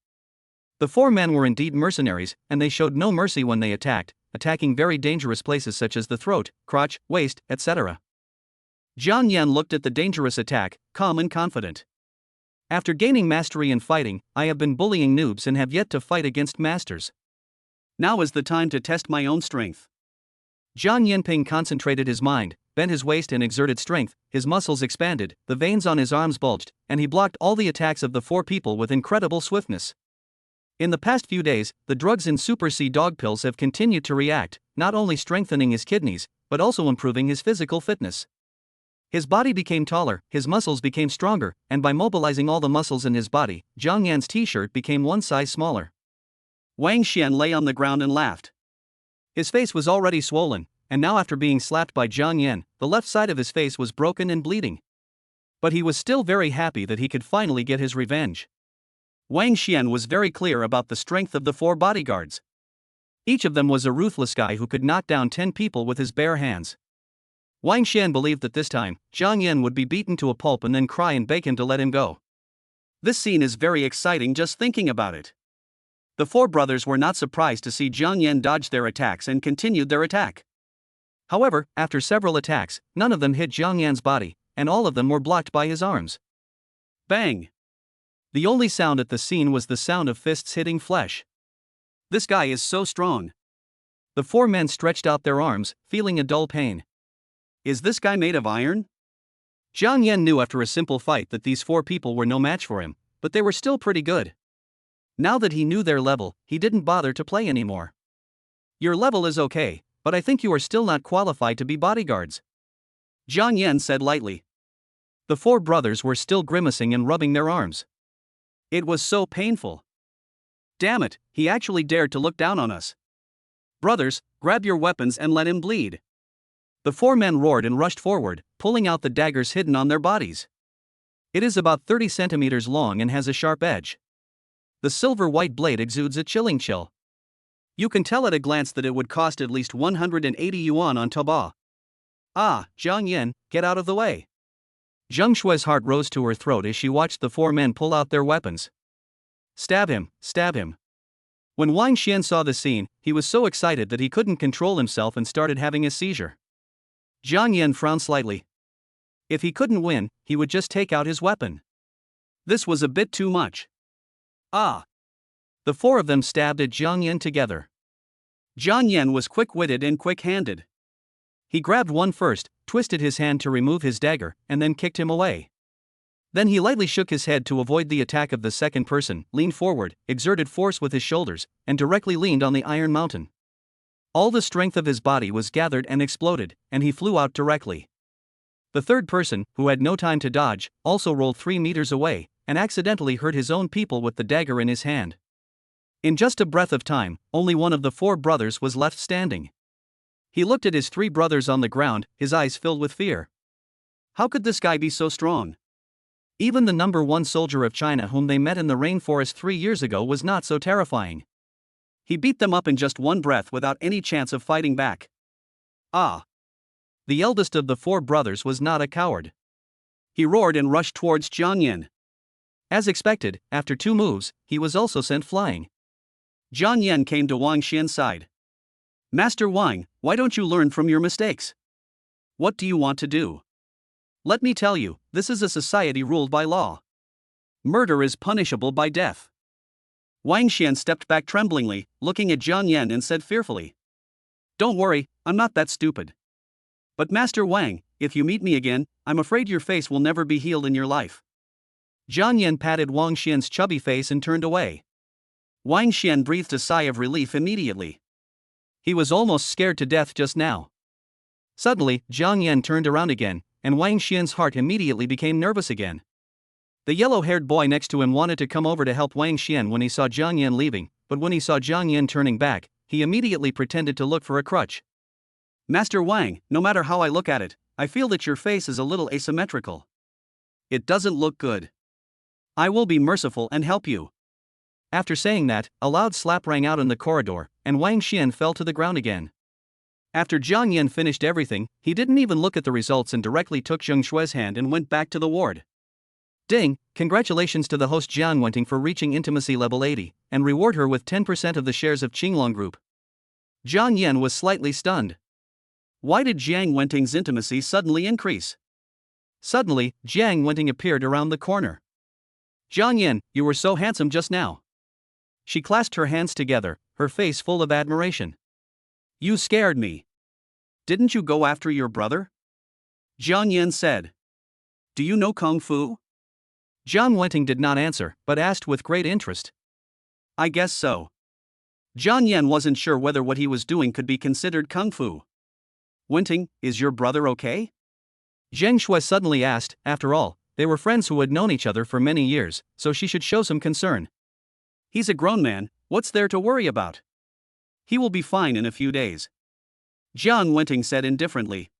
The four men were indeed mercenaries, and they showed no mercy when they attacked, attacking very dangerous places such as the throat, crotch, waist, etc. Jiang Yan looked at the dangerous attack, calm and confident. "After gaining mastery in fighting, I have been bullying noobs and have yet to fight against masters. Now is the time to test my own strength." Jiang Yanping concentrated his mind, bent his waist and exerted strength, his muscles expanded, the veins on his arms bulged, and he blocked all the attacks of the four people with incredible swiftness. In the past few days, the drugs in Super C dog pills have continued to react, not only strengthening his kidneys, but also improving his physical fitness. His body became taller, his muscles became stronger, and by mobilizing all the muscles in his body, Jiang Yan's t-shirt became one size smaller. Wang Xian lay on the ground and laughed. His face was already swollen, and now after being slapped by Jiang Yan, the left side of his face was broken and bleeding. But he was still very happy that he could finally get his revenge. Wang Xian was very clear about the strength of the four bodyguards. Each of them was a ruthless guy who could knock down 10 people with his bare hands. Wang Xian believed that this time, Jiang Yan would be beaten to a pulp and then cry and beg him to let him go. This scene is very exciting just thinking about it. The four brothers were not surprised to see Jiang Yan dodge their attacks and continued their attack. However, after several attacks, none of them hit Jiang Yan's body, and all of them were blocked by his arms. Bang! The only sound at the scene was the sound of fists hitting flesh. This guy is so strong. The four men stretched out their arms, feeling a dull pain. Is this guy made of iron? Jiang Yan knew after a simple fight that these four people were no match for him, but they were still pretty good. Now that he knew their level, he didn't bother to play anymore. Your level is okay, but I think you are still not qualified to be bodyguards, Jiang Yan said lightly. The four brothers were still grimacing and rubbing their arms. It was so painful. Damn it, he actually dared to look down on us. Brothers, grab your weapons and let him bleed. The four men roared and rushed forward, pulling out the daggers hidden on their bodies. It is about 30 centimeters long and has a sharp edge. The silver-white blade exudes a chilling chill. You can tell at a glance that it would cost at least 180 yuan on Taobao. Ah, Jiang Yan, get out of the way. Zhang Shui's heart rose to her throat as she watched the four men pull out their weapons. Stab him, stab him. When Wang Xian saw the scene, he was so excited that he couldn't control himself and started having a seizure. Jiang Yan frowned slightly. If he couldn't win, he would just take out his weapon. This was a bit too much. Ah! The four of them stabbed at Jiang Yan together. Jiang Yan was quick-witted and quick-handed. He grabbed one first, twisted his hand to remove his dagger, and then kicked him away. Then he lightly shook his head to avoid the attack of the second person, leaned forward, exerted force with his shoulders, and directly leaned on the iron mountain. All the strength of his body was gathered and exploded, and he flew out directly. The third person, who had no time to dodge, also rolled 3 meters away, and accidentally hurt his own people with the dagger in his hand. In just a breath of time, only one of the four brothers was left standing. He looked at his 3 brothers on the ground, his eyes filled with fear. How could this guy be so strong? Even the number 1 soldier of China whom they met in the rainforest 3 years ago was not so terrifying. He beat them up in just one breath without any chance of fighting back. Ah! The eldest of the 4 brothers was not a coward. He roared and rushed towards Jiang Yan. As expected, after 2 moves, he was also sent flying. Jiang Yan came to Wang Xian's side. Master Wang, why don't you learn from your mistakes? What do you want to do? Let me tell you, this is a society ruled by law. Murder is punishable by death. Wang Xian stepped back tremblingly, looking at Jiang Yan and said fearfully. Don't worry, I'm not that stupid. But Master Wang, if you meet me again, I'm afraid your face will never be healed in your life. Jiang Yan patted Wang Xian's chubby face and turned away. Wang Xian breathed a sigh of relief immediately. He was almost scared to death just now. Suddenly, Jiang Yan turned around again, and Wang Xian's heart immediately became nervous again. The yellow-haired boy next to him wanted to come over to help Wang Xian when he saw Jiang Yan leaving, but when he saw Jiang Yan turning back, he immediately pretended to look for a crutch. Master Wang, no matter how I look at it, I feel that your face is a little asymmetrical. It doesn't look good. I will be merciful and help you. After saying that, a loud slap rang out in the corridor, and Wang Xian fell to the ground again. After Jiang Yan finished everything, he didn't even look at the results and directly took Zheng Shui's hand and went back to the ward. Ding, congratulations to the host Jiang Wenting for reaching intimacy level 80, and reward her with 10% of the shares of Qinglong Group. Jiang Yan was slightly stunned. Why did Jiang Wenting's intimacy suddenly increase? Suddenly, Jiang Wenting appeared around the corner. Jiang Yan, you were so handsome just now. She clasped her hands together, her face full of admiration. You scared me. Didn't you go after your brother? Jiang Yan said. Do you know Kung Fu? Jiang Wenting did not answer, but asked with great interest. I guess so. Jiang Yan wasn't sure whether what he was doing could be considered Kung Fu. Wenting, is your brother okay? Zheng Shui suddenly asked. After all, they were friends who had known each other for many years, so she should show some concern. He's a grown man, what's there to worry about? He will be fine in a few days. Jiang Wenting said indifferently.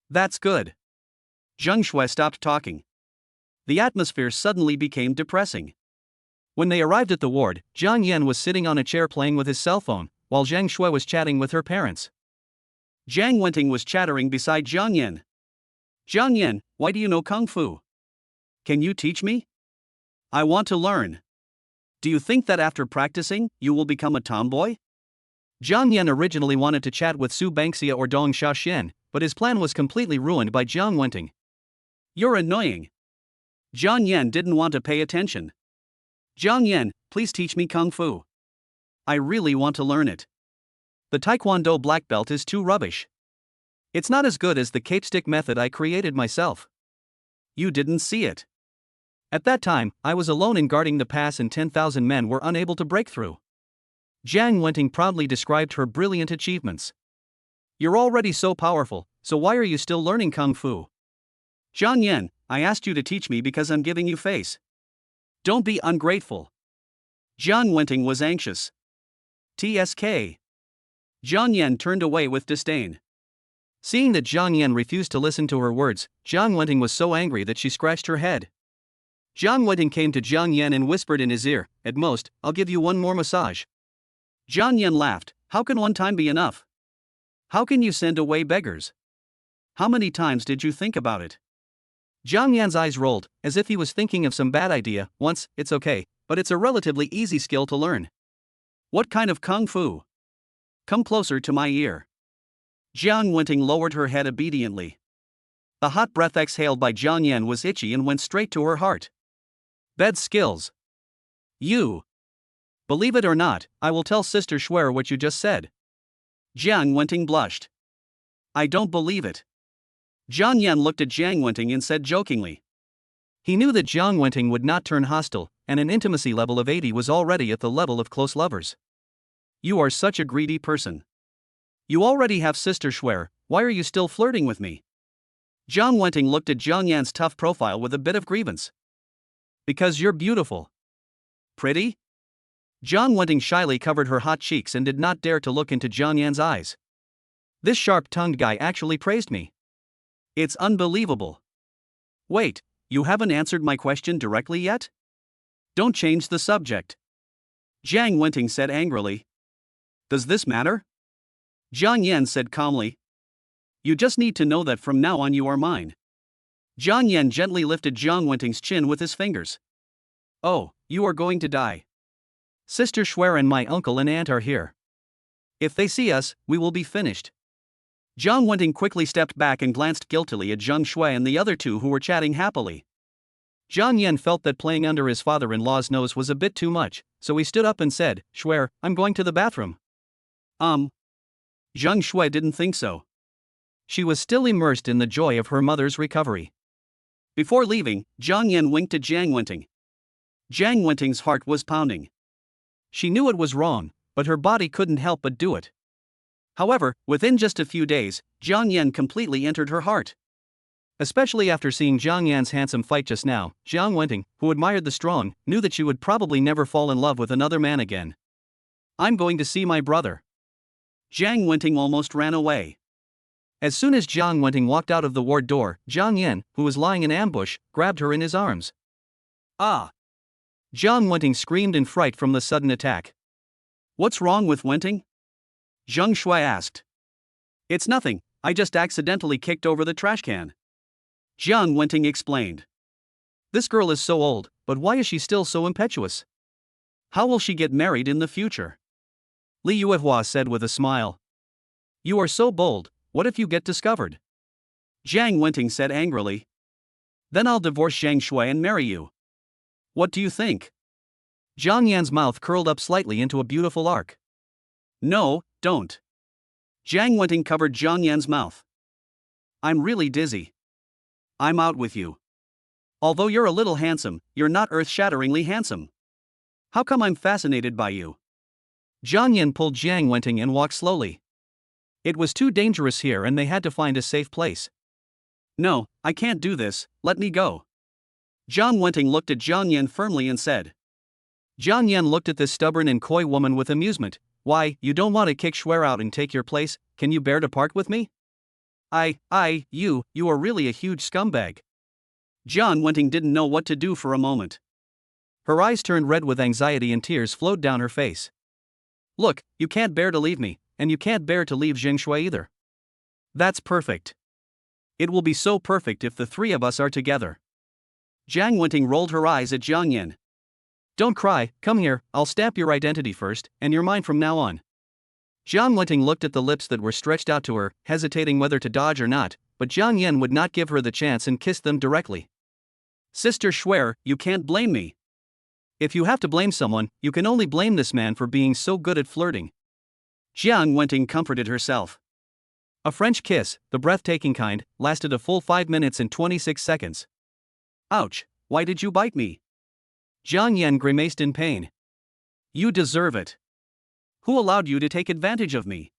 That's good. Zheng Shui stopped talking. The atmosphere suddenly became depressing. When they arrived at the ward, Jiang Yan was sitting on a chair playing with his cell phone, while Zheng Shui was chatting with her parents. Jiang Wenting was chattering beside Jiang Yan. Jiang Yan, why do you know Kung Fu? Can you teach me? I want to learn. Do you think that after practicing, you will become a tomboy? Jiang Yan originally wanted to chat with Su Bangxia or Dong Xiaoxian, but his plan was completely ruined by Jiang Wenting. You're annoying. Jiang Yan didn't want to pay attention. Jiang Yan, please teach me Kung Fu. I really want to learn it. The Taekwondo black belt is too rubbish. It's not as good as the cape stick method I created myself. You didn't see it. At that time, I was alone in guarding the pass and 10,000 men were unable to break through. Jiang Wenting proudly described her brilliant achievements. You're already so powerful, so why are you still learning Kung Fu? Jiang Yan, I asked you to teach me because I'm giving you face. Don't be ungrateful. Jiang Wenting was anxious. TSK. Jiang Yan turned away with disdain. Seeing that Jiang Yan refused to listen to her words, Jiang Wenting was so angry that she scratched her head. Jiang Wenting came to Jiang Yan and whispered in his ear, at most, I'll give you one more massage. Jiang Yan laughed, how can one time be enough? How can you send away beggars? How many times did you think about it? Jiang Yan's eyes rolled, as if he was thinking of some bad idea. Once, it's okay, but it's a relatively easy skill to learn. What kind of Kung Fu? Come closer to my ear. Jiang Wenting lowered her head obediently. The hot breath exhaled by Jiang Yan was itchy and went straight to her heart. Bed skills. You. Believe it or not, I will tell Sister Schwer what you just said. Jiang Wenting blushed. I don't believe it. Jiang Yan looked at Jiang Wenting and said jokingly. He knew that Jiang Wenting would not turn hostile, and an intimacy level of 80 was already at the level of close lovers. You are such a greedy person. You already have Sister Schwer, why are you still flirting with me? Jiang Wenting looked at Jiang Yan's tough profile with a bit of grievance. Because you're beautiful. Pretty? Jiang Wenting shyly covered her hot cheeks and did not dare to look into Jiang Yan's eyes. This sharp-tongued guy actually praised me. It's unbelievable. Wait, you haven't answered my question directly yet? Don't change the subject. Jiang Wenting said angrily. Does this matter? Jiang Yan said calmly. You just need to know that from now on you are mine. Jiang Yan gently lifted Jiang Wenting's chin with his fingers. Oh, you are going to die. Sister Schwer and my uncle and aunt are here. If they see us, we will be finished. Jiang Wenting quickly stepped back and glanced guiltily at Zheng Shui and the other two who were chatting happily. Jiang Yan felt that playing under his father-in-law's nose was a bit too much, so he stood up and said, Schwer, I'm going to the bathroom. Zheng Shui didn't think so. She was still immersed in the joy of her mother's recovery. Before leaving, Jiang Yan winked at Jiang Wenting. Jiang Wenting's heart was pounding. She knew it was wrong, but her body couldn't help but do it. However, within just a few days, Jiang Yan completely entered her heart. Especially after seeing Jiang Yan's handsome fight just now, Jiang Wenting, who admired the strong, knew that she would probably never fall in love with another man again. I'm going to see my brother. Jang Wenting almost ran away. As soon as Jiang Wenting walked out of the ward door, Jiang Yan, who was lying in ambush, grabbed her in his arms. Ah! Jiang Wenting screamed in fright from the sudden attack. What's wrong with Wenting? Zheng Shui asked. It's nothing, I just accidentally kicked over the trash can. Jiang Wenting explained. This girl is so old, but why is she still so impetuous? How will she get married in the future? Li Yuehua said with a smile. You are so bold, what if you get discovered? Jiang Wenting said angrily. Then I'll divorce Zhang Shui and marry you. What do you think? Jiang Yan's mouth curled up slightly into a beautiful arc. No, don't. Jiang Wenting covered Jiang Yan's mouth. I'm really dizzy. I'm out with you. Although you're a little handsome, you're not earth-shatteringly handsome. How come I'm fascinated by you? Jiang Yan pulled Jiang Wenting and walked slowly. It was too dangerous here and they had to find a safe place. No, I can't do this, let me go. Jiang Wenting looked at Jiang Yan firmly and said. Jiang Yan looked at this stubborn and coy woman with amusement. Why, you don't want to kick Shui out and take your place, can you bear to part with me? You are really a huge scumbag. Jiang Wenting didn't know what to do for a moment. Her eyes turned red with anxiety and tears flowed down her face. Look, you can't bear to leave me, and you can't bear to leave Zheng Shui either. That's perfect. It will be so perfect if the three of us are together. Jiang Wenting rolled her eyes at Jiang Yan. Don't cry, come here, I'll stamp your identity first, and you're mine from now on. Jiang Wenting looked at the lips that were stretched out to her, hesitating whether to dodge or not, but Jiang Yan would not give her the chance and kissed them directly. Sister Shui, you can't blame me. If you have to blame someone, you can only blame this man for being so good at flirting. Jiang Wenting comforted herself. A French kiss, the breathtaking kind, lasted a full 5 minutes and 26 seconds. Ouch, why did you bite me? Jiang Yan grimaced in pain. You deserve it. Who allowed you to take advantage of me?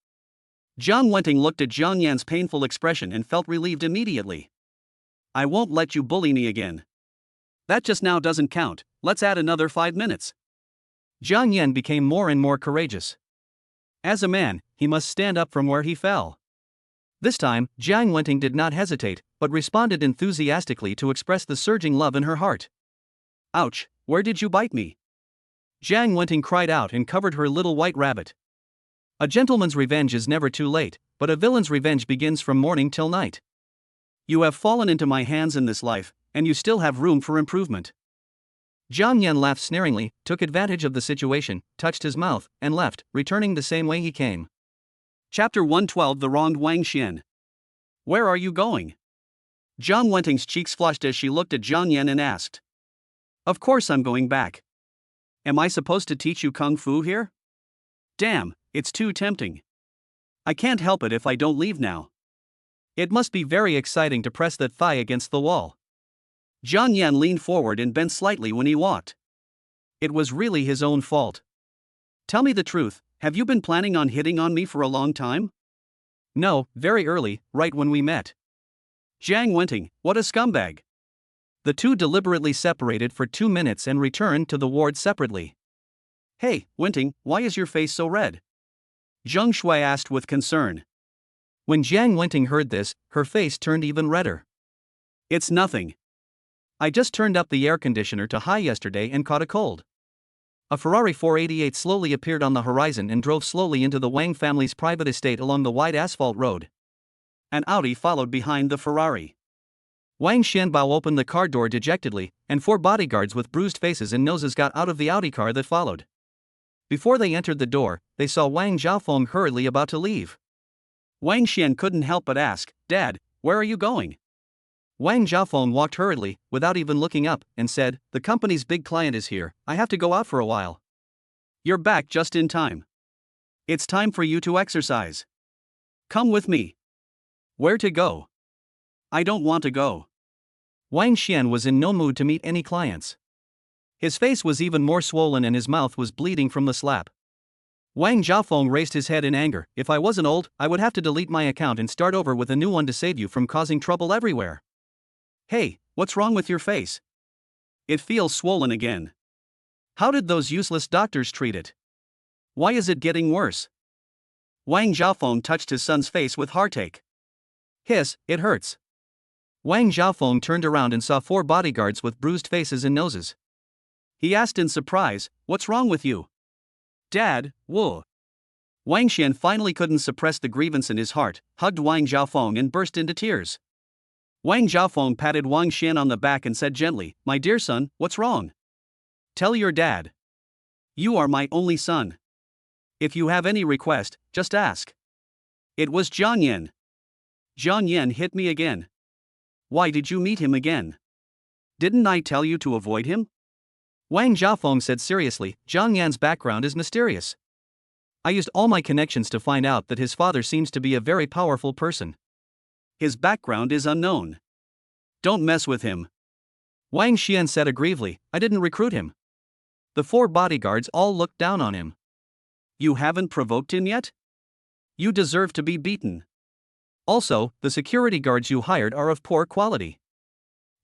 Jiang Wenting looked at Jiang Yan's painful expression and felt relieved immediately. I won't let you bully me again. That just now doesn't count, let's add another 5 minutes. Jiang Yan became more and more courageous. As a man, he must stand up from where he fell. This time, Jiang Wenting did not hesitate, but responded enthusiastically to express the surging love in her heart. Ouch, where did you bite me? Jiang Wenting cried out and covered her little white rabbit. A gentleman's revenge is never too late, but a villain's revenge begins from morning till night. You have fallen into my hands in this life, and you still have room for improvement. Jiang Yan laughed sneeringly, took advantage of the situation, touched his mouth, and left, returning the same way he came. Chapter 112 The Wronged Wang Xian. Where are you going? Jiang Wenting's cheeks flushed as she looked at Jiang Yan and asked. Of course I'm going back. Am I supposed to teach you kung fu here? Damn, it's too tempting. I can't help it if I don't leave now. It must be very exciting to press that thigh against the wall. Jiang Yan leaned forward and bent slightly when he walked. It was really his own fault. Tell me the truth, have you been planning on hitting on me for a long time? No, very early, right when we met. Jiang Wenting, what a scumbag. The two deliberately separated for 2 minutes and returned to the ward separately. Hey, Wenting, why is your face so red? Zheng Shui asked with concern. When Jiang Wenting heard this, her face turned even redder. It's nothing. I just turned up the air conditioner to high yesterday and caught a cold. A Ferrari 488 slowly appeared on the horizon and drove slowly into the Wang family's private estate along the wide asphalt road. An Audi followed behind the Ferrari. Wang Xianbao opened the car door dejectedly, and 4 bodyguards with bruised faces and noses got out of the Audi car that followed. Before they entered the door, they saw Wang Zhaofeng hurriedly about to leave. Wang Xian couldn't help but ask, Dad, where are you going? Wang Zhaofeng walked hurriedly, without even looking up, and said, The company's big client is here, I have to go out for a while. You're back just in time. It's time for you to exercise. Come with me. Where to go? I don't want to go. Wang Xian was in no mood to meet any clients. His face was even more swollen and his mouth was bleeding from the slap. Wang Zhaofeng raised his head in anger. If I wasn't old, I would have to delete my account and start over with a new one to save you from causing trouble everywhere. Hey, what's wrong with your face? It feels swollen again. How did those useless doctors treat it? Why is it getting worse? Wang Xiaofeng touched his son's face with heartache. Hiss, it hurts. Wang Xiaofeng turned around and saw 4 bodyguards with bruised faces and noses. He asked in surprise, "What's wrong with you?" "Dad, whoa." Wang Xian finally couldn't suppress the grievance in his heart, hugged Wang Xiaofeng and burst into tears. Wang Xiaofeng patted Wang Xian on the back and said gently, "My dear son, what's wrong? Tell your dad. You are my only son. If you have any request, just ask." It was Jiang Yan. Jiang Yan hit me again. Why did you meet him again? Didn't I tell you to avoid him? Wang Xiaofeng said seriously, Jiang Yan's background is mysterious. I used all my connections to find out that his father seems to be a very powerful person. His background is unknown. Don't mess with him. Wang Xian said aggrievedly, I didn't recruit him. The 4 bodyguards all looked down on him. You haven't provoked him yet? You deserve to be beaten. Also, the security guards you hired are of poor quality.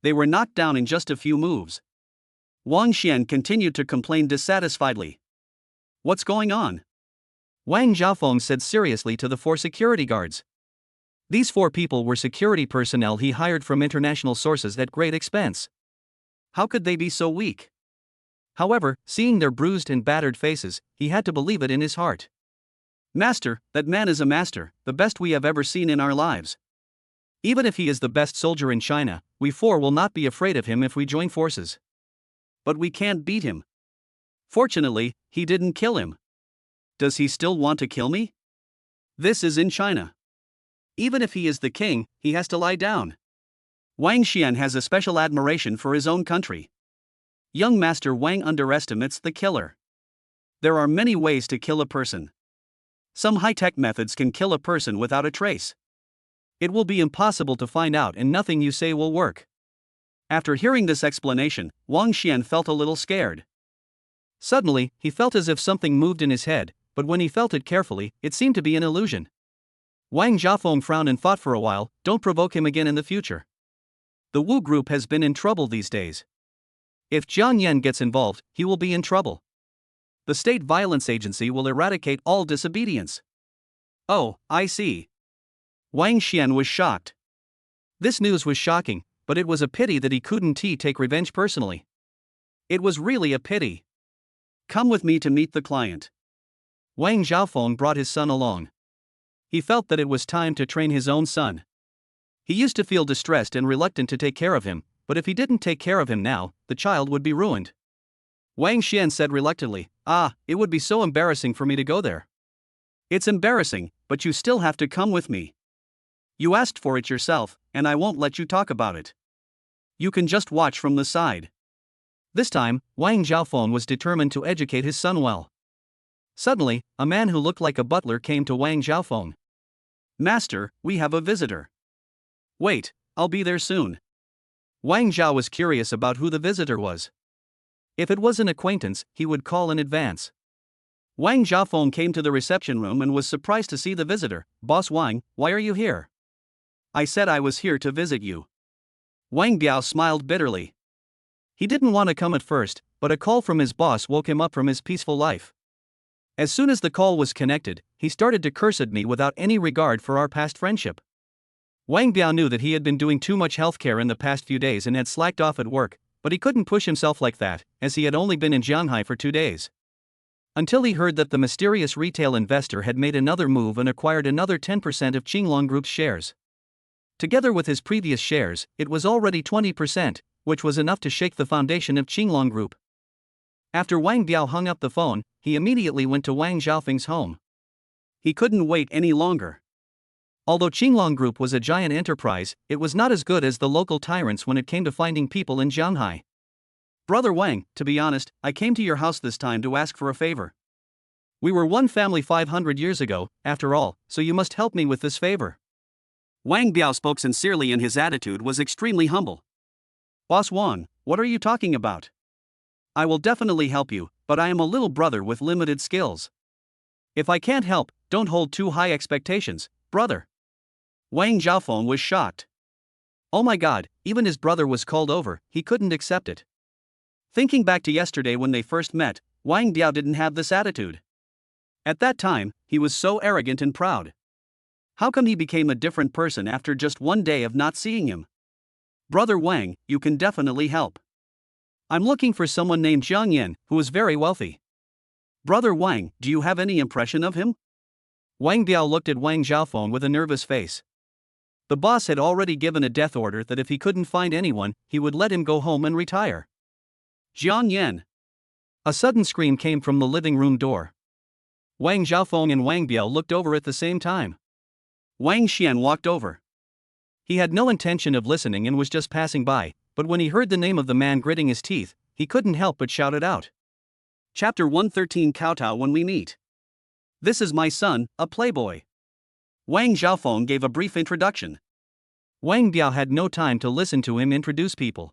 They were knocked down in just a few moves. Wang Xian continued to complain dissatisfiedly. What's going on? Wang Xiaofeng said seriously to the 4 security guards. These 4 people were security personnel he hired from international sources at great expense. How could they be so weak? However, seeing their bruised and battered faces, he had to believe it in his heart. Master, that man is a master, the best we have ever seen in our lives. Even if he is the best soldier in China, we 4 will not be afraid of him if we join forces. But we can't beat him. Fortunately, he didn't kill him. Does he still want to kill me? This is in China. Even if he is the king, he has to lie down. Wang Xian has a special admiration for his own country. Young Master Wang underestimates the killer. There are many ways to kill a person. Some high-tech methods can kill a person without a trace. It will be impossible to find out and nothing you say will work. After hearing this explanation, Wang Xian felt a little scared. Suddenly, he felt as if something moved in his head, but when he felt it carefully, it seemed to be an illusion. Wang Xiaofeng frowned and thought for a while, don't provoke him again in the future. The Wu group has been in trouble these days. If Jiang Yan gets involved, he will be in trouble. The State Violence Agency will eradicate all disobedience. Oh, I see. Wang Xian was shocked. This news was shocking, but it was a pity that he couldn't take revenge personally. It was really a pity. Come with me to meet the client. Wang Xiaofeng brought his son along. He felt that it was time to train his own son. He used to feel distressed and reluctant to take care of him, but if he didn't take care of him now, the child would be ruined. Wang Xian said reluctantly, it would be so embarrassing for me to go there. It's embarrassing, but you still have to come with me. You asked for it yourself, and I won't let you talk about it. You can just watch from the side. This time, Wang Xiaofeng was determined to educate his son well. Suddenly, a man who looked like a butler came to Wang Xiaofeng. Master, we have a visitor. Wait, I'll be there soon. Wang Xiao was curious about who the visitor was. If it was an acquaintance, he would call in advance. Wang Xiaofeng came to the reception room and was surprised to see the visitor. Boss Wang, why are you here? I said I was here to visit you. Wang Biao smiled bitterly. He didn't want to come at first, but a call from his boss woke him up from his peaceful life. As soon as the call was connected, he started to curse at me without any regard for our past friendship. Wang Biao knew that he had been doing too much healthcare in the past few days and had slacked off at work, but he couldn't push himself like that, as he had only been in Shanghai for 2 days. Until he heard that the mysterious retail investor had made another move and acquired another 10% of Qinglong Group's shares. Together with his previous shares, it was already 20%, which was enough to shake the foundation of Qinglong Group. After Wang Biao hung up the phone, he immediately went to Wang Xiaofeng's home. He couldn't wait any longer. Although Qinglong Group was a giant enterprise, it was not as good as the local tyrants when it came to finding people in Shanghai. Brother Wang, to be honest, I came to your house this time to ask for a favor. We were one family 500 years ago, after all, so you must help me with this favor. Wang Biao spoke sincerely and his attitude was extremely humble. Boss Wang, what are you talking about? I will definitely help you, but I am a little brother with limited skills. If I can't help, don't hold too high expectations, brother. Wang Xiaofeng was shocked. Oh my god, even his brother was called over, he couldn't accept it. Thinking back to yesterday when they first met, Wang Biao didn't have this attitude. At that time, he was so arrogant and proud. How come he became a different person after just one day of not seeing him? Brother Wang, you can definitely help. I'm looking for someone named Jiang Yan, who is very wealthy. Brother Wang, do you have any impression of him? Wang Biao looked at Wang Xiaofeng with a nervous face. The boss had already given a death order that if he couldn't find anyone, he would let him go home and retire. Jiang Yan. A sudden scream came from the living room door. Wang Xiaofeng and Wang Biao looked over at the same time. Wang Xian walked over. He had no intention of listening and was just passing by, but when he heard the name of the man gritting his teeth, he couldn't help but shout it out. Chapter 113 Kowtow When We Meet. This is my son, a playboy. Wang Xiaofeng gave a brief introduction. Wang Biao had no time to listen to him introduce people.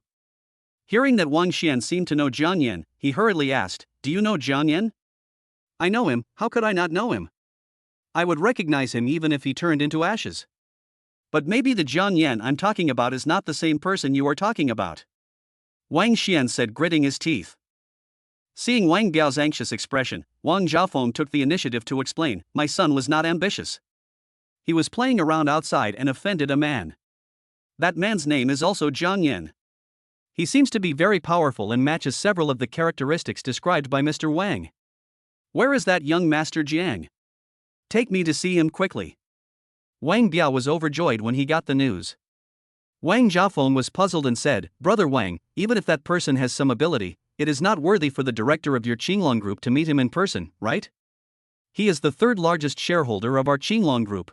Hearing that Wang Xian seemed to know Jiang Yan, he hurriedly asked, "Do you know Jiang Yan?" "I know him, how could I not know him? I would recognize him even if he turned into ashes. But maybe the Jiang Yan I'm talking about is not the same person you are talking about," Wang Xian said, gritting his teeth. Seeing Wang Biao's anxious expression, Wang Xiaofeng took the initiative to explain, "My son was not ambitious. He was playing around outside and offended a man. That man's name is also Jiang Yan. He seems to be very powerful and matches several of the characteristics described by Mr. Wang. Where is that young Master Jiang? Take me to see him quickly." Wang Biao was overjoyed when he got the news. Wang Xiaofeng was puzzled and said, "Brother Wang, even if that person has some ability, it is not worthy for the director of your Qinglong group to meet him in person, right? He is the third largest shareholder of our Qinglong group.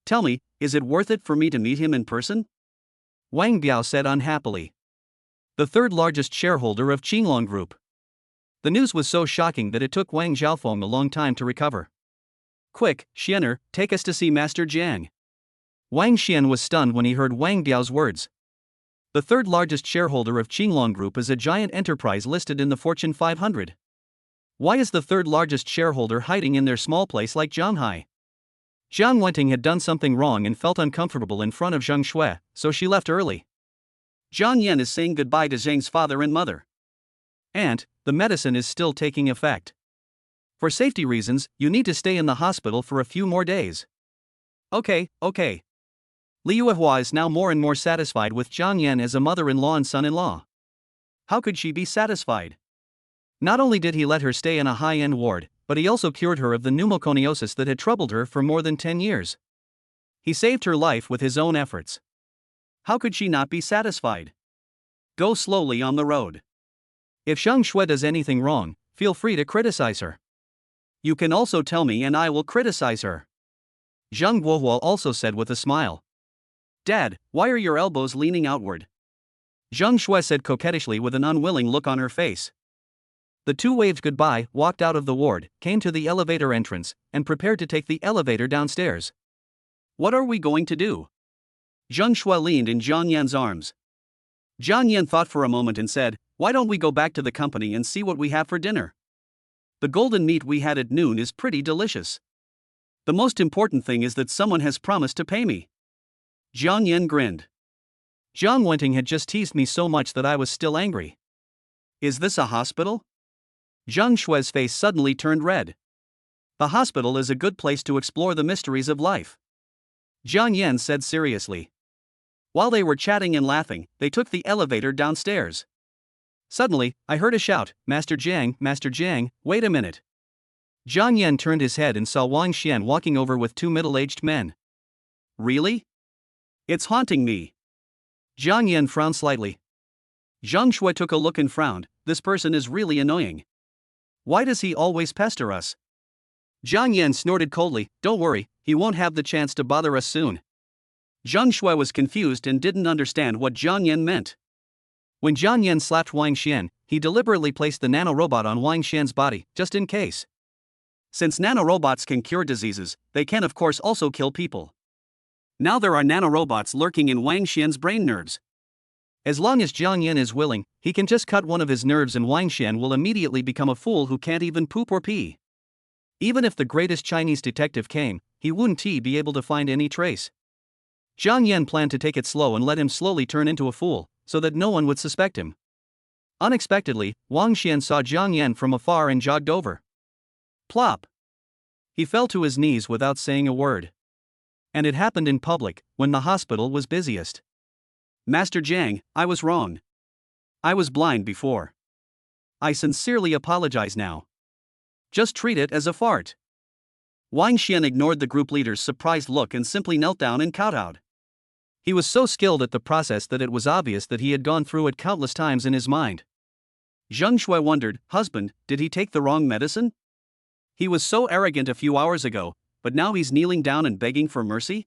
Tell me, is it worth it for me to meet him in person?" Wang Biao said unhappily. The third largest shareholder of Qinglong group. The news was so shocking that it took Wang Xiaofeng a long time to recover. "Quick, Xianer, take us to see Master Jiang." Wang Xian was stunned when he heard Wang Biao's words. The third largest shareholder of Qinglong Group is a giant enterprise listed in the Fortune 500. Why is the third largest shareholder hiding in their small place like Zhanghai? Jiang Wenting had done something wrong and felt uncomfortable in front of Zheng Shui, so she left early. Jiang Yan is saying goodbye to Zheng's father and mother. "Aunt, the medicine is still taking effect. For safety reasons, you need to stay in the hospital for a few more days." Okay. Liu Hua is now more and more satisfied with Jiang Yan as a mother-in-law and son-in-law. How could she be satisfied? Not only did he let her stay in a high-end ward, but he also cured her of the pneumoconiosis that had troubled her for more than 10 years. He saved her life with his own efforts. How could she not be satisfied? Go slowly on the road. If Zheng Shui does anything wrong, feel free to criticize her. You can also tell me and I will criticize her, Zheng Guohua also said with a smile. "Dad, why are your elbows leaning outward?" Zheng Shui said coquettishly with an unwilling look on her face. The two waved goodbye, walked out of the ward, came to the elevator entrance, and prepared to take the elevator downstairs. "What are we going to do?" Zheng Shui leaned in Jiang Yan's arms. Jiang Yan thought for a moment and said, "Why don't we go back to the company and see what we have for dinner? The golden meat we had at noon is pretty delicious. The most important thing is that someone has promised to pay me." Jiang Yan grinned. Jiang Wenting had just teased me so much that I was still angry. "Is this a hospital?" Zheng Shui's face suddenly turned red. "The hospital is a good place to explore the mysteries of life," Jiang Yan said seriously. While they were chatting and laughing, they took the elevator downstairs. Suddenly, I heard a shout, Master Jiang, wait a minute." Jiang Yan turned his head and saw Wang Xian walking over with two middle-aged men. "Really? It's haunting me." Jiang Yan frowned slightly. Zheng Shui took a look and frowned. "This person is really annoying. Why does he always pester us?" Jiang Yan snorted coldly, "Don't worry, he won't have the chance to bother us soon." Zheng Shui was confused and didn't understand what Jiang Yan meant. When Jiang Yan slapped Wang Xian, he deliberately placed the nanorobot on Wang Xian's body, just in case. Since nanorobots can cure diseases, they can of course also kill people. Now there are nanorobots lurking in Wang Xian's brain nerves. As long as Jiang Yan is willing, he can just cut one of his nerves and Wang Xian will immediately become a fool who can't even poop or pee. Even if the greatest Chinese detective came, he wouldn't be able to find any trace. Jiang Yan planned to take it slow and let him slowly turn into a fool, so that no one would suspect him. Unexpectedly, Wang Xian saw Jiang Yan from afar and jogged over. Plop! He fell to his knees without saying a word. And it happened in public, when the hospital was busiest. Master Jang, I was wrong. I was blind before. I sincerely apologize now. Just treat it as a fart. Wang Xian ignored the group leader's surprised look and simply knelt down and kowtowed. He was so skilled at the process that it was obvious that he had gone through it countless times in his mind. Zheng Shui wondered, husband, did he take the wrong medicine? He was so arrogant a few hours ago, but now he's kneeling down and begging for mercy?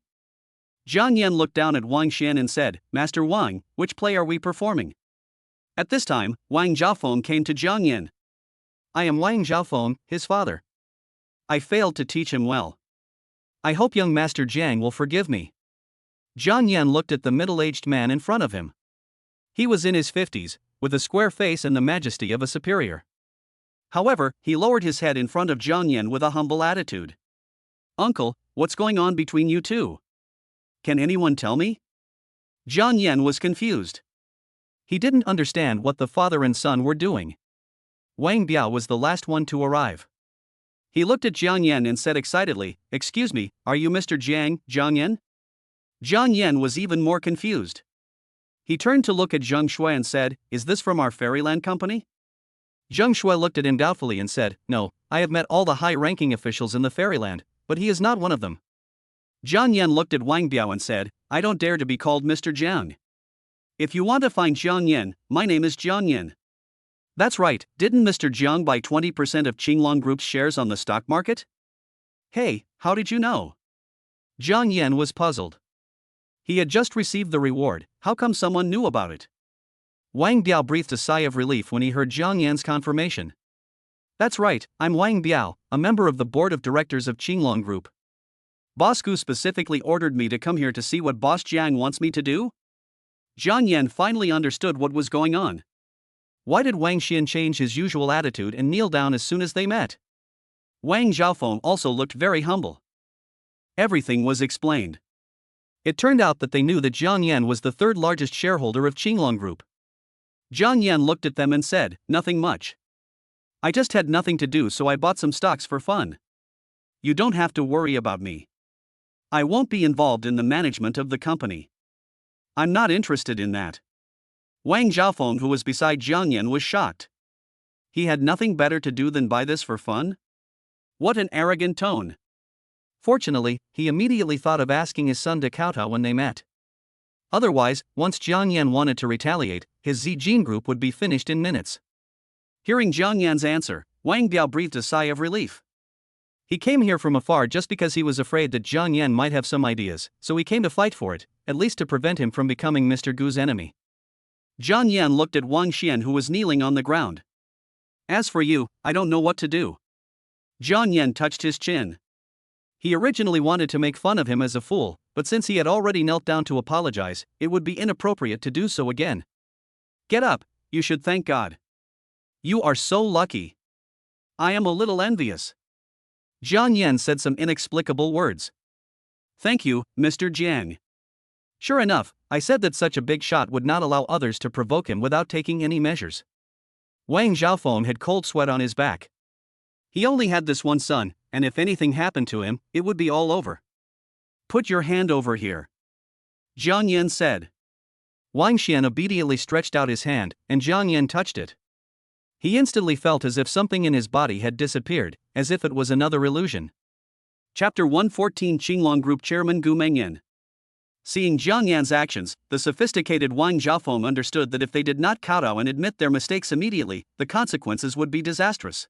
Jiang Yan looked down at Wang Xian and said, Master Wang, which play are we performing? At this time, Wang Zhaofeng came to Jiang Yan. I am Wang Zhaofeng, his father. I failed to teach him well. I hope young Master Jiang will forgive me. Jiang Yan looked at the middle-aged man in front of him. He was in his 50s, with a square face and the majesty of a superior. However, he lowered his head in front of Jiang Yan with a humble attitude. Uncle, what's going on between you two? Can anyone tell me? Jiang Yan was confused. He didn't understand what the father and son were doing. Wang Biao was the last one to arrive. He looked at Jiang Yan and said excitedly, Excuse me, are you Mr. Jiang Yan? Jiang Yan was even more confused. He turned to look at Zheng Shui and said, Is this from our Fairyland company? Zheng Shui looked at him doubtfully and said, No, I have met all the high-ranking officials in the Fairyland, but he is not one of them. Jiang Yan looked at Wang Biao and said, I don't dare to be called Mr. Jiang. If you want to find Jiang Yan, my name is Jiang Yan. That's right, didn't Mr. Jiang buy 20% of Qinglong Group's shares on the stock market? Hey, how did you know? Jiang Yan was puzzled. He had just received the reward, how come someone knew about it? Wang Biao breathed a sigh of relief when he heard Jiang Yan's confirmation. That's right, I'm Wang Biao, a member of the board of directors of Qinglong Group. Boss Gu specifically ordered me to come here to see what Boss Jiang wants me to do? Jiang Yan finally understood what was going on. Why did Wang Xian change his usual attitude and kneel down as soon as they met? Wang Zhaofeng also looked very humble. Everything was explained. It turned out that they knew that Jiang Yan was the third largest shareholder of Qinglong Group. Jiang Yan looked at them and said, Nothing much. I just had nothing to do so I bought some stocks for fun. You don't have to worry about me. I won't be involved in the management of the company. I'm not interested in that. Wang Zhaofeng, who was beside Jiang Yan, was shocked. He had nothing better to do than buy this for fun? What an arrogant tone. Fortunately, he immediately thought of asking his son to kowtow when they met. Otherwise, once Jiang Yan wanted to retaliate, his Zijin group would be finished in minutes. Hearing Jiang Yan's answer, Wang Biao breathed a sigh of relief. He came here from afar just because he was afraid that Jiang Yan might have some ideas, so he came to fight for it, at least to prevent him from becoming Mr. Gu's enemy. Jiang Yan looked at Wang Xian, who was kneeling on the ground. As for you, I don't know what to do. Jiang Yan touched his chin. He originally wanted to make fun of him as a fool, but since he had already knelt down to apologize, it would be inappropriate to do so again. Get up, you should thank God. You are so lucky. I am a little envious. Jiang Yan said some inexplicable words. Thank you, Mr. Jiang. Sure enough, I said that such a big shot would not allow others to provoke him without taking any measures. Wang Zhaofeng had cold sweat on his back. He only had this one son, and if anything happened to him, it would be all over. Put your hand over here. Jiang Yan said. Wang Xian obediently stretched out his hand, and Jiang Yan touched it. He instantly felt as if something in his body had disappeared, as if it was another illusion. Chapter 114. Qinglong Group Chairman Gu Mengyan. Seeing Jiang Yan's actions, the sophisticated Wang Zhaofeng understood that if they did not kowtow and admit their mistakes immediately, the consequences would be disastrous.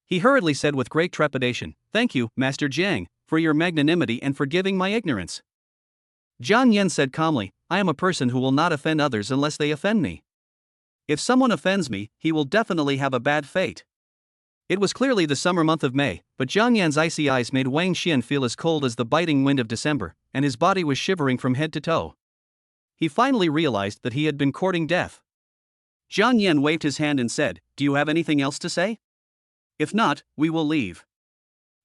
He hurriedly said with great trepidation, Thank you, Master Jiang, for your magnanimity and forgiving my ignorance. Jiang Yan said calmly, I am a person who will not offend others unless they offend me. If someone offends me, he will definitely have a bad fate. It was clearly the summer month of May, but Jiang Yan's icy eyes made Wang Xian feel as cold as the biting wind of December, and his body was shivering from head to toe. He finally realized that he had been courting death. Jiang Yan waved his hand and said, Do you have anything else to say? If not, we will leave.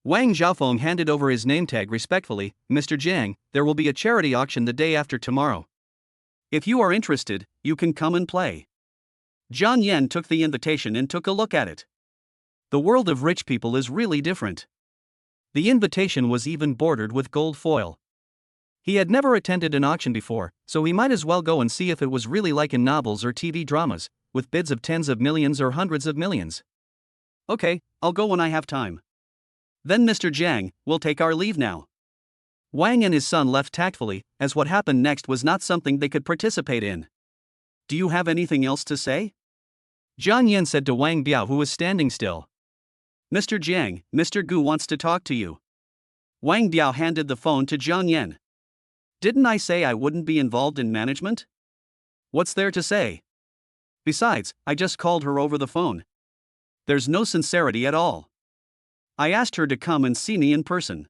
Wang Zhaofeng handed over his name tag respectfully, Mr. Jiang, there will be a charity auction the day after tomorrow. If you are interested, you can come and play. Jiang Yan took the invitation and took a look at it. The world of rich people is really different. The invitation was even bordered with gold foil. He had never attended an auction before, so he might as well go and see if it was really like in novels or TV dramas, with bids of tens of millions or hundreds of millions. Okay, I'll go when I have time. Then Mr. Jang, we'll take our leave now. Wang and his son left tactfully, as what happened next was not something they could participate in. Do you have anything else to say? Jiang Yan said to Wang Biao, who was standing still. Mr. Jiang, Mr. Gu wants to talk to you. Wang Biao handed the phone to Jiang Yan. Didn't I say I wouldn't be involved in management? What's there to say? Besides, I just called her over the phone. There's no sincerity at all. I asked her to come and see me in person.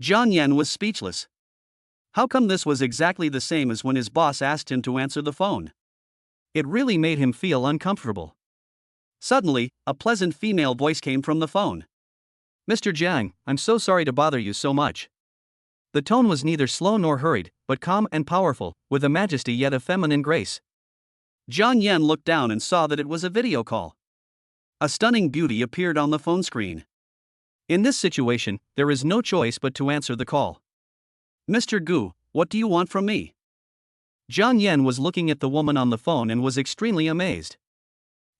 Jiang Yan was speechless. How come this was exactly the same as when his boss asked him to answer the phone? It really made him feel uncomfortable. Suddenly, a pleasant female voice came from the phone. Mr. Jiang, I'm so sorry to bother you so much. The tone was neither slow nor hurried, but calm and powerful, with a majesty yet a feminine grace. Jiang Yan looked down and saw that it was a video call. A stunning beauty appeared on the phone screen. In this situation, there is no choice but to answer the call. Mr. Gu, what do you want from me? Jiang Yan was looking at the woman on the phone and was extremely amazed.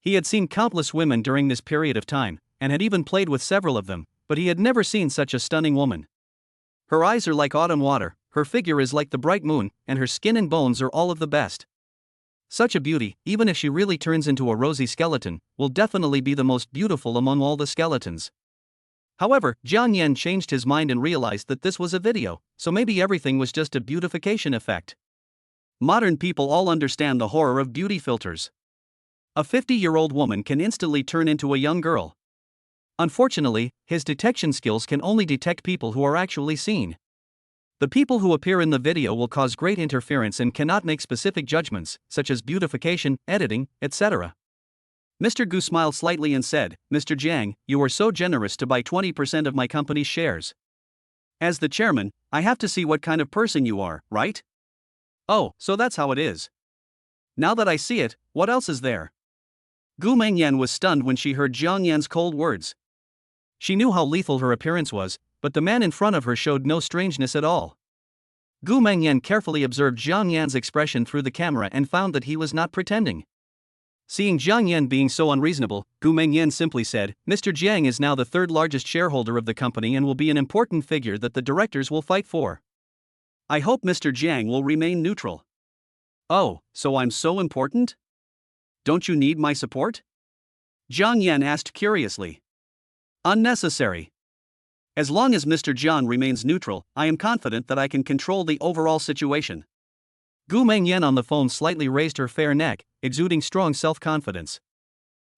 He had seen countless women during this period of time, and had even played with several of them, but he had never seen such a stunning woman. Her eyes are like autumn water, her figure is like the bright moon, and her skin and bones are all of the best. Such a beauty, even if she really turns into a rosy skeleton, will definitely be the most beautiful among all the skeletons. However, Jiang Yan changed his mind and realized that this was a video, so maybe everything was just a beautification effect. Modern people all understand the horror of beauty filters. A 50-year-old woman can instantly turn into a young girl. Unfortunately, his detection skills can only detect people who are actually seen. The people who appear in the video will cause great interference and cannot make specific judgments, such as beautification, editing, etc. Mr. Gu smiled slightly and said, Mr. Jiang, you were so generous to buy 20% of my company's shares. As the chairman, I have to see what kind of person you are, right? Oh, so that's how it is. Now that I see it, what else is there? Gu Mengyan was stunned when she heard Jiang Yan's cold words. She knew how lethal her appearance was, but the man in front of her showed no strangeness at all. Gu Mengyan carefully observed Jiang Yan's expression through the camera and found that he was not pretending. Seeing Jiang Yan being so unreasonable, Gu Mengyan simply said, Mr. Jiang is now the third largest shareholder of the company and will be an important figure that the directors will fight for. I hope Mr. Jiang will remain neutral. Oh, so I'm so important? Don't you need my support? Jiang Yan asked curiously. Unnecessary. As long as Mr. Jiang remains neutral, I am confident that I can control the overall situation. Gu Mengyan on the phone slightly raised her fair neck, exuding strong self-confidence.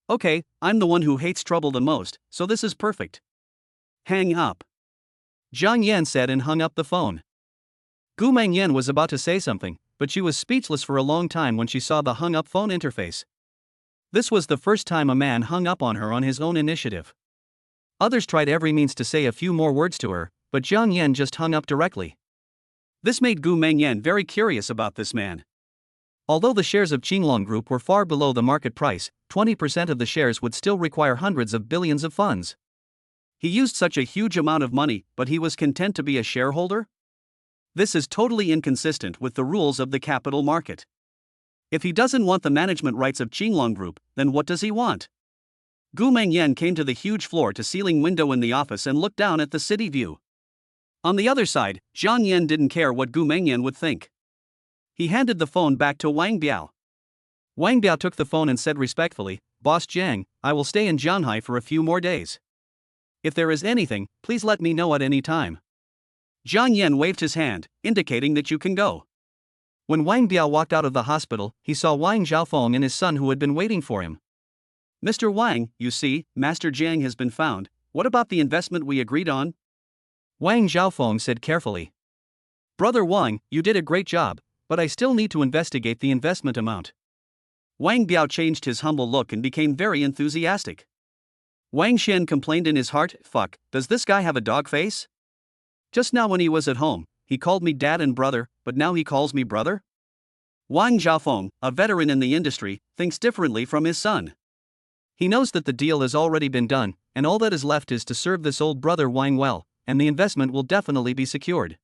Okay, I'm the one who hates trouble the most, so this is perfect. Hang up. Jiang Yan said and hung up the phone. Gu Mengyan was about to say something, but she was speechless for a long time when she saw the hung-up phone interface. This was the first time a man hung up on her on his own initiative. Others tried every means to say a few more words to her, but Jiang Yan just hung up directly. This made Gu Mengyan very curious about this man. Although the shares of Qinglong Group were far below the market price, 20% of the shares would still require hundreds of billions of funds. He used such a huge amount of money, but he was content to be a shareholder? This is totally inconsistent with the rules of the capital market. If he doesn't want the management rights of Qinglong Group, then what does he want? Gu Mengyan came to the huge floor-to-ceiling window in the office and looked down at the city view. On the other side, Jiang Yan didn't care what Gu Mengyan would think. He handed the phone back to Wang Biao. Wang Biao took the phone and said respectfully, Boss Jiang, I will stay in Shanghai for a few more days. If there is anything, please let me know at any time. Jiang Yan waved his hand, indicating that you can go. When Wang Biao walked out of the hospital, he saw Wang Xiaofeng and his son who had been waiting for him. Mr. Wang, you see, Master Jiang has been found. What about the investment we agreed on? Wang Xiaofeng said carefully. Brother Wang, you did a great job, but I still need to investigate the investment amount. Wang Biao changed his humble look and became very enthusiastic. Wang Xian complained in his heart, fuck, does this guy have a dog face? Just now when he was at home, he called me dad and brother, but now he calls me brother? Wang Xiaofeng, a veteran in the industry, thinks differently from his son. He knows that the deal has already been done, and all that is left is to serve this old brother Wang well, and the investment will definitely be secured.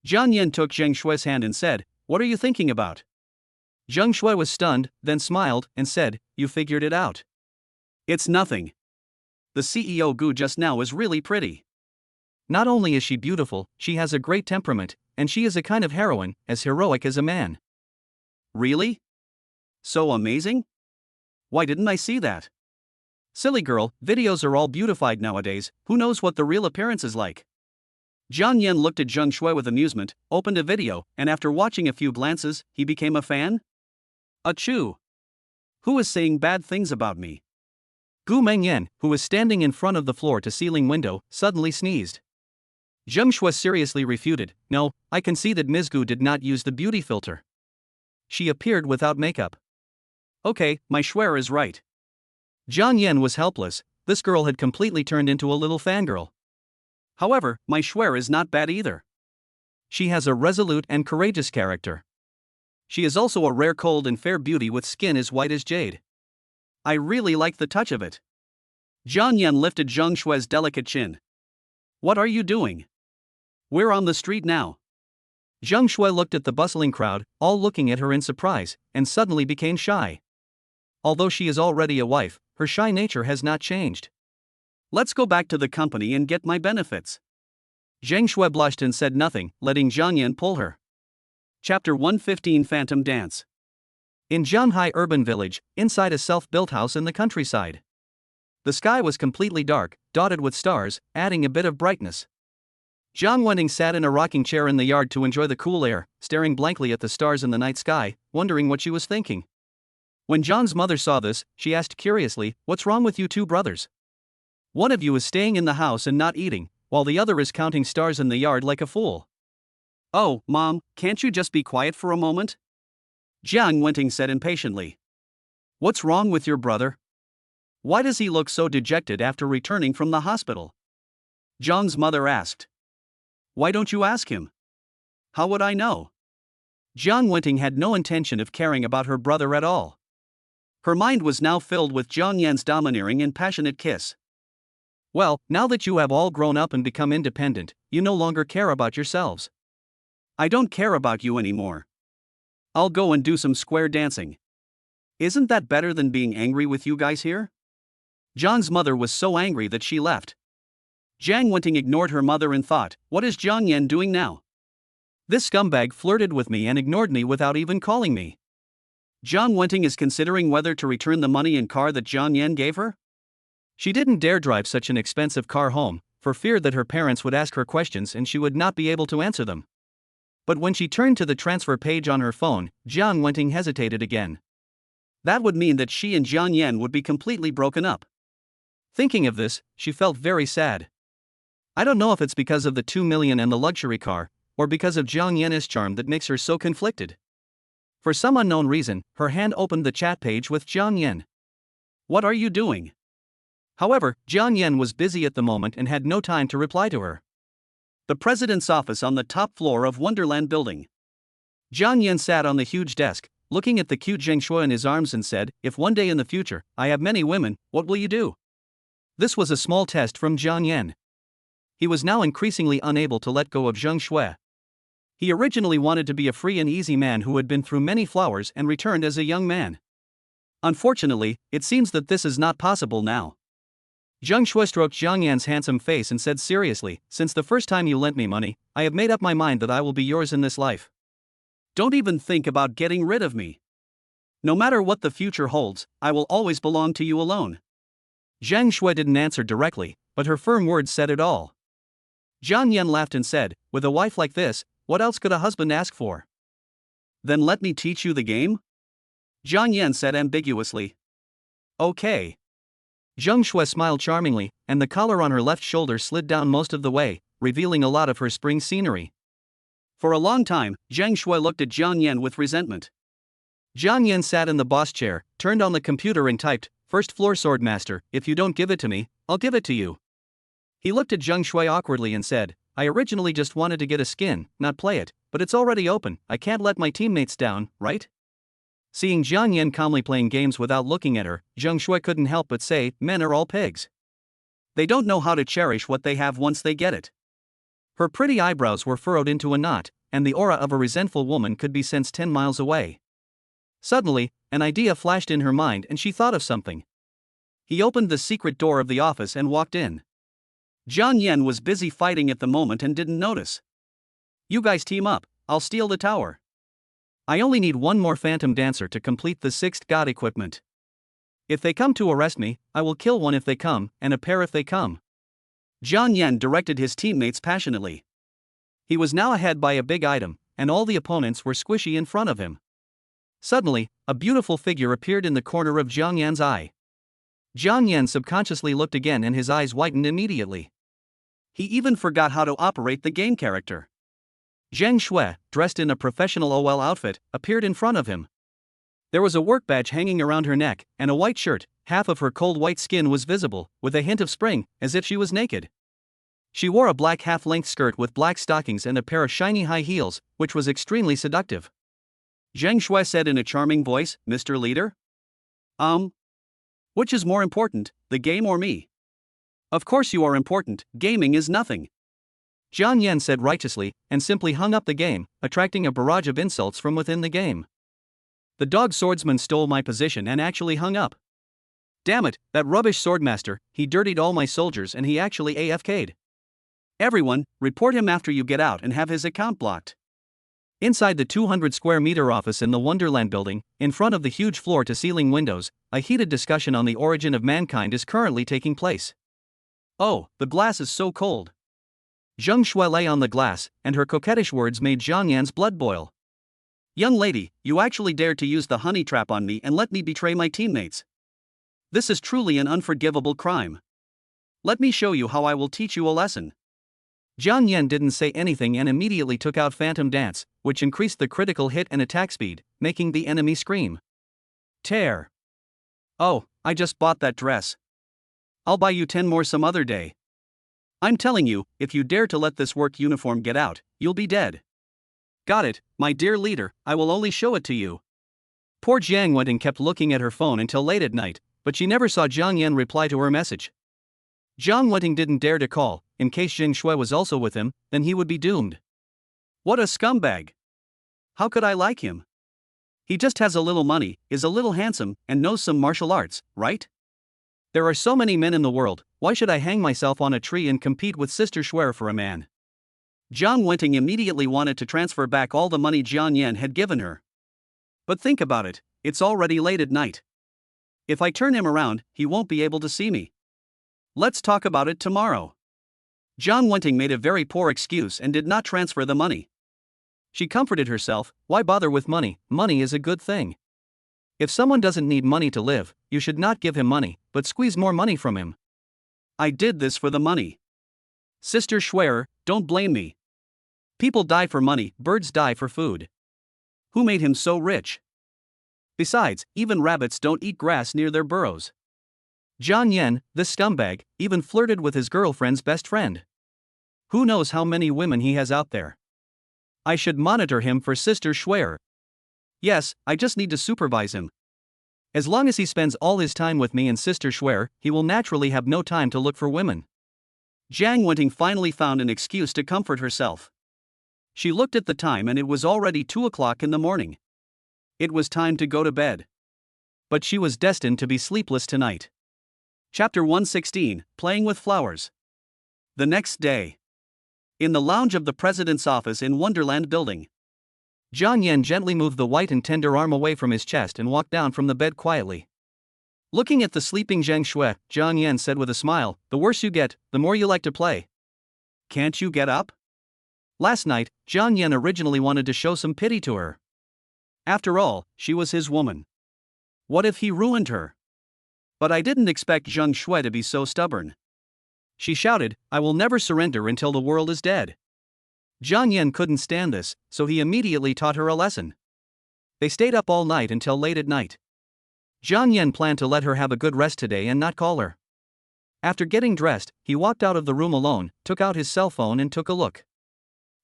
Jiang Yan took Zhang Shui's hand and said, "What are you thinking about?" Zhang Shui was stunned, then smiled and said, "You figured it out." "It's nothing. The CEO Gu just now is really pretty. Not only is she beautiful, she has a great temperament, and she is a kind of heroine, as heroic as a man." "Really? So amazing? Why didn't I see that?" "Silly girl, videos are all beautified nowadays, who knows what the real appearance is like?" Jiang Yan looked at Zhang Shui with amusement, opened a video, and after watching a few glances, he became a fan? Achoo! Who is saying bad things about me? Gu Mengyan, who was standing in front of the floor-to-ceiling window, suddenly sneezed. Zhang Shui seriously refuted, "No, I can see that Ms. Gu did not use the beauty filter. She appeared without makeup." "Okay, my Shuer is right." Jiang Yan was helpless. This girl had completely turned into a little fangirl. "However, my Shuer is not bad either. She has a resolute and courageous character. She is also a rare cold and fair beauty with skin as white as jade. I really like the touch of it." Jiang Yan lifted Zhang Shui's delicate chin. "What are you doing? We're on the street now." Zhang Shui looked at the bustling crowd, all looking at her in surprise, and suddenly became shy. Although she is already a wife, her shy nature has not changed. "Let's go back to the company and get my benefits." Zhang Shui blushed and said nothing, letting Jiang Yan pull her. Chapter 115 Phantom Dance. In Zhanghai urban village, inside a self-built house in the countryside. The sky was completely dark, dotted with stars, adding a bit of brightness. Jiang Wenting sat in a rocking chair in the yard to enjoy the cool air, staring blankly at the stars in the night sky, wondering what she was thinking. When Jiang's mother saw this, she asked curiously, "What's wrong with you two brothers? One of you is staying in the house and not eating, while the other is counting stars in the yard like a fool." "Oh, Mom, can't you just be quiet for a moment?" Jiang Wenting said impatiently. "What's wrong with your brother? Why does he look so dejected after returning from the hospital?" Jiang's mother asked. "Why don't you ask him?" "How would I know?" Jiang Wenting had no intention of caring about her brother at all. Her mind was now filled with Jiang Yan's domineering and passionate kiss. "Well, now that you have all grown up and become independent, you no longer care about yourselves. I don't care about you anymore. I'll go and do some square dancing. Isn't that better than being angry with you guys here?" Jiang's mother was so angry that she left. Jiang Wenting ignored her mother and thought, "What is Jiang Yan doing now? This scumbag flirted with me and ignored me without even calling me. Jiang Wenting is considering whether to return the money and car that Jiang Yan gave her?" She didn't dare drive such an expensive car home, for fear that her parents would ask her questions and she would not be able to answer them. But when she turned to the transfer page on her phone, Jiang Wenting hesitated again. That would mean that she and Jiang Yan would be completely broken up. Thinking of this, she felt very sad. I don't know if it's because of the 2 million and the luxury car, or because of Jiang Yan's charm that makes her so conflicted. For some unknown reason, her hand opened the chat page with Jiang Yan. "What are you doing?" However, Jiang Yan was busy at the moment and had no time to reply to her. The president's office on the top floor of Wonderland building. Jiang Yan sat on the huge desk, looking at the cute Zhang Shui in his arms and said, "If one day in the future, I have many women, what will you do?" This was a small test from Jiang Yan. He was now increasingly unable to let go of Zhang Shui. He originally wanted to be a free and easy man who had been through many flowers and returned as a young man. Unfortunately, it seems that this is not possible now. Zhang Shui stroked Jiang Yan's handsome face and said seriously, "Since the first time you lent me money, I have made up my mind that I will be yours in this life. Don't even think about getting rid of me. No matter what the future holds, I will always belong to you alone." Zhang Shui didn't answer directly, but her firm words said it all. Jiang Yan laughed and said, "With a wife like this, what else could a husband ask for?" "Then let me teach you the game?" Jiang Yan said ambiguously. "Okay." Zhang Shui smiled charmingly, and the collar on her left shoulder slid down most of the way, revealing a lot of her spring scenery. For a long time, Zhang Shui looked at Jiang Yan with resentment. Jiang Yan sat in the boss chair, turned on the computer and typed, "First floor swordmaster, if you don't give it to me, I'll give it to you." He looked at Zhang Shui awkwardly and said, "I originally just wanted to get a skin, not play it, but it's already open, I can't let my teammates down, right?" Seeing Jiang Yan calmly playing games without looking at her, Zhang Shui couldn't help but say, "Men are all pigs. They don't know how to cherish what they have once they get it." Her pretty eyebrows were furrowed into a knot, and the aura of a resentful woman could be sensed 10 miles away. Suddenly, an idea flashed in her mind and she thought of something. He opened the secret door of the office and walked in. Jiang Yan was busy fighting at the moment and didn't notice. You guys team up, I'll steal the tower. I only need one more phantom dancer to complete the 6th god equipment. If they come to arrest me, I will kill one if they come, and a pair if they come. Jiang Yan directed his teammates passionately. He was now ahead by a big item, and all the opponents were squishy in front of him. Suddenly, a beautiful figure appeared in the corner of Jiang Yan's eye. Jiang Yan subconsciously looked again and his eyes whitened immediately. He even forgot how to operate the game character. Jang Shu, dressed in a professional OL outfit, appeared in front of him. There was a work badge hanging around her neck, and a white shirt. Half of her cold white skin was visible, with a hint of spring, as if she was naked. She wore a black half-length skirt with black stockings and a pair of shiny high heels, which was extremely seductive. Jang Shu said in a charming voice, "Mr. Leader? Which is more important, the game or me?" "Of course you are important, gaming is nothing." Jiang Yan said righteously, and simply hung up the game, attracting a barrage of insults from within the game. The dog swordsman stole my position and actually hung up. Damn it, that rubbish swordmaster, he dirtied all my soldiers and he actually AFK'd. Everyone, report him after you get out and have his account blocked. Inside the 200 square meter office in the Wonderland building, in front of the huge floor-to-ceiling windows, a heated discussion on the origin of mankind is currently taking place. Oh, the glass is so cold. Zheng Shui lay on the glass, and her coquettish words made Jiang Yan's blood boil. Young lady, you actually dared to use the honey trap on me and let me betray my teammates. This is truly an unforgivable crime. Let me show you how I will teach you a lesson. Jiang Yan didn't say anything and immediately took out Phantom Dance, which increased the critical hit and attack speed, making the enemy scream. Tear. Oh, I just bought that dress. I'll buy you 10 more some other day. I'm telling you, if you dare to let this work uniform get out, you'll be dead. Got it, my dear leader, I will only show it to you. Poor Jiang Wenting kept looking at her phone until late at night, but she never saw Jiang Yan reply to her message. Jiang Wenting didn't dare to call, in case Zheng Shui was also with him, then he would be doomed. What a scumbag. How could I like him? He just has a little money, is a little handsome, and knows some martial arts, right? There are so many men in the world, why should I hang myself on a tree and compete with Sister Shui for a man? Jiang Wenting immediately wanted to transfer back all the money Jiang Yan had given her. But think about it, it's already late at night. If I turn him around, he won't be able to see me. Let's talk about it tomorrow. Jiang Wenting made a very poor excuse and did not transfer the money. She comforted herself, why bother with money, money is a good thing. If someone doesn't need money to live, you should not give him money, but squeeze more money from him. I did this for the money. Sister Shui, don't blame me. People die for money, birds die for food. Who made him so rich? Besides, even rabbits don't eat grass near their burrows. Jiang Yan, this scumbag, even flirted with his girlfriend's best friend. Who knows how many women he has out there? I should monitor him for Sister Shui. Yes, I just need to supervise him. As long as he spends all his time with me and Sister Shui, he will naturally have no time to look for women. Jiang Wenting finally found an excuse to comfort herself. She looked at the time and it was already 2 o'clock in the morning. It was time to go to bed. But she was destined to be sleepless tonight. Chapter 116, Playing with Flowers. The next day. In the lounge of the president's office in Wonderland building. Jiang Yan gently moved the white and tender arm away from his chest and walked down from the bed quietly. Looking at the sleeping Zheng Shui, Jiang Yan said with a smile, the worse you get, the more you like to play. Can't you get up? Last night, Jiang Yan originally wanted to show some pity to her. After all, she was his woman. What if he ruined her? But I didn't expect Zheng Shui to be so stubborn. She shouted, I will never surrender until the world is dead. Jiang Yan couldn't stand this, so he immediately taught her a lesson. They stayed up all night until late at night. Jiang Yan planned to let her have a good rest today and not call her. After getting dressed, he walked out of the room alone, took out his cell phone and took a look.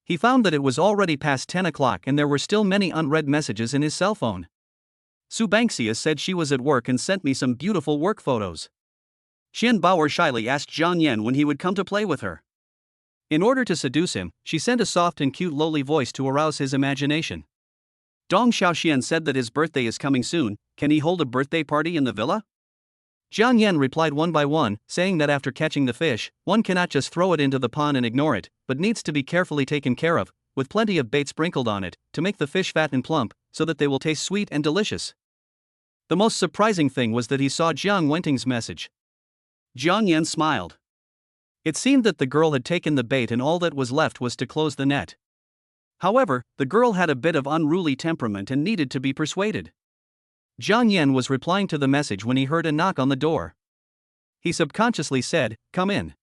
He found that it was already past 10 o'clock and there were still many unread messages in his cell phone. Su Bangxia said she was at work and sent me some beautiful work photos. Qian Bauer shyly asked Jiang Yan when he would come to play with her. In order to seduce him, she sent a soft and cute lowly voice to arouse his imagination. Dong Xiaoxian said that his birthday is coming soon. Can he hold a birthday party in the villa? Jiang Yan replied one by one, saying that after catching the fish, one cannot just throw it into the pond and ignore it, but needs to be carefully taken care of, with plenty of bait sprinkled on it, to make the fish fat and plump, so that they will taste sweet and delicious. The most surprising thing was that he saw Jiang Wenting's message. Jiang Yan smiled. It seemed that the girl had taken the bait and all that was left was to close the net. However, the girl had a bit of unruly temperament and needed to be persuaded. Jiang Yan was replying to the message when he heard a knock on the door. He subconsciously said, "Come in."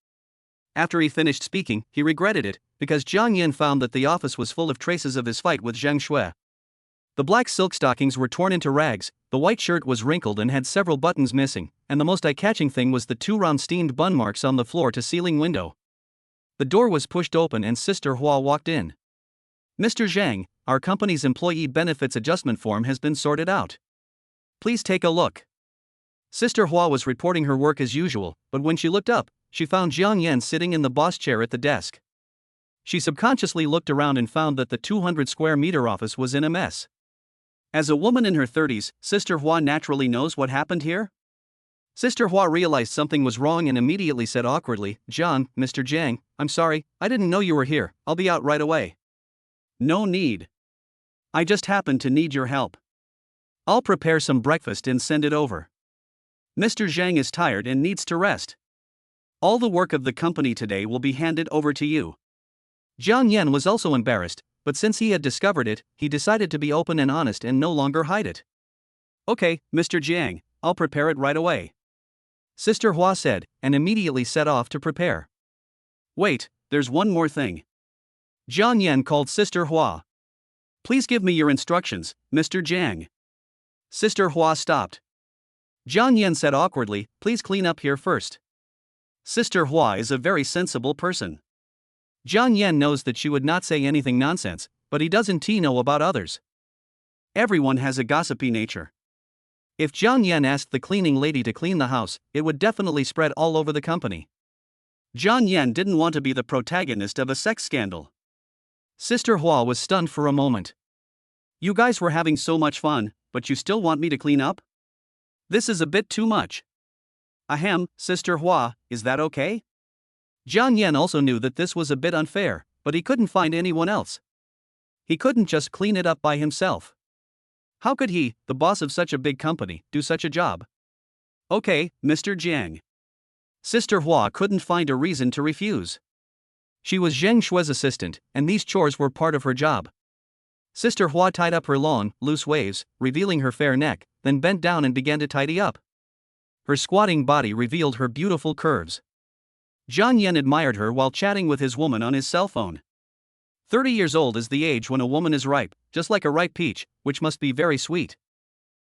After he finished speaking, he regretted it, because Jiang Yan found that the office was full of traces of his fight with Zhang Shui. The black silk stockings were torn into rags, the white shirt was wrinkled and had several buttons missing, and the most eye-catching thing was the 2 round steamed bun marks on the floor-to-ceiling window. The door was pushed open and Sister Hua walked in. "Mr. Zhang, our company's employee benefits adjustment form has been sorted out. Please take a look." Sister Hua was reporting her work as usual, but when she looked up, she found Jiang Yan sitting in the boss chair at the desk. She subconsciously looked around and found that the 200 square meter office was in a mess. As a woman in her 30s, Sister Hua naturally knows what happened here. Sister Hua realized something was wrong and immediately said awkwardly, "Mr. Zhang, I'm sorry, I didn't know you were here, I'll be out right away." "No need. I just happened to need your help. I'll prepare some breakfast and send it over. Mr. Zhang is tired and needs to rest. All the work of the company today will be handed over to you." Jiang Yan was also embarrassed, but since he had discovered it, he decided to be open and honest and no longer hide it. "Okay, Mr. Jiang, I'll prepare it right away," Sister Hua said, and immediately set off to prepare. "Wait, there's one more thing." Jiang Yan called Sister Hua. "Please give me your instructions, Mr. Jiang." Sister Hua stopped. Jiang Yan said awkwardly, "Please clean up here first." Sister Hua is a very sensible person. Jiang Yan knows that she would not say anything nonsense, but he doesn't know about others. Everyone has a gossipy nature. If Jiang Yan asked the cleaning lady to clean the house, it would definitely spread all over the company. Jiang Yan didn't want to be the protagonist of a sex scandal. Sister Hua was stunned for a moment. "You guys were having so much fun, but you still want me to clean up? This is a bit too much." "Ahem, Sister Hua, is that okay?" Jiang Yan also knew that this was a bit unfair, but he couldn't find anyone else. He couldn't just clean it up by himself. How could he, the boss of such a big company, do such a job? "Okay, Mr. Jiang." Sister Hua couldn't find a reason to refuse. She was Zhang Shui's assistant, and these chores were part of her job. Sister Hua tied up her long, loose waves, revealing her fair neck, then bent down and began to tidy up. Her squatting body revealed her beautiful curves. Jiang Yan admired her while chatting with his woman on his cell phone. 30 years old is the age when a woman is ripe, just like a ripe peach, which must be very sweet.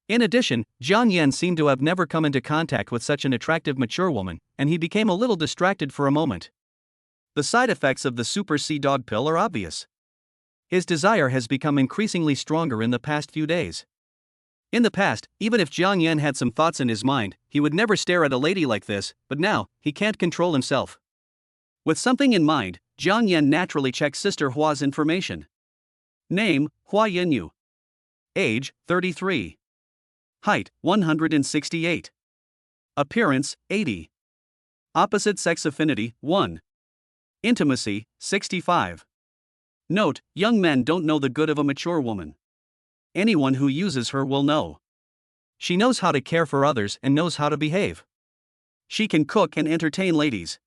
In addition, Jiang Yan seemed to have never come into contact with such an attractive mature woman, and he became a little distracted for a moment. The side effects of the Super Sea Dog pill are obvious. His desire has become increasingly stronger in the past few days. In the past, even if Jiang Yan had some thoughts in his mind, he would never stare at a lady like this, but now, he can't control himself. With something in mind, Jiang Yan naturally checked Sister Hua's information. Name, Hua Yanyu. Age, 33. Height, 168. Appearance, 80. Opposite sex affinity, 1. Intimacy, 65. Note, young men don't know the good of a mature woman. Anyone who uses her will know. She knows how to care for others and knows how to behave. She can cook and entertain ladies.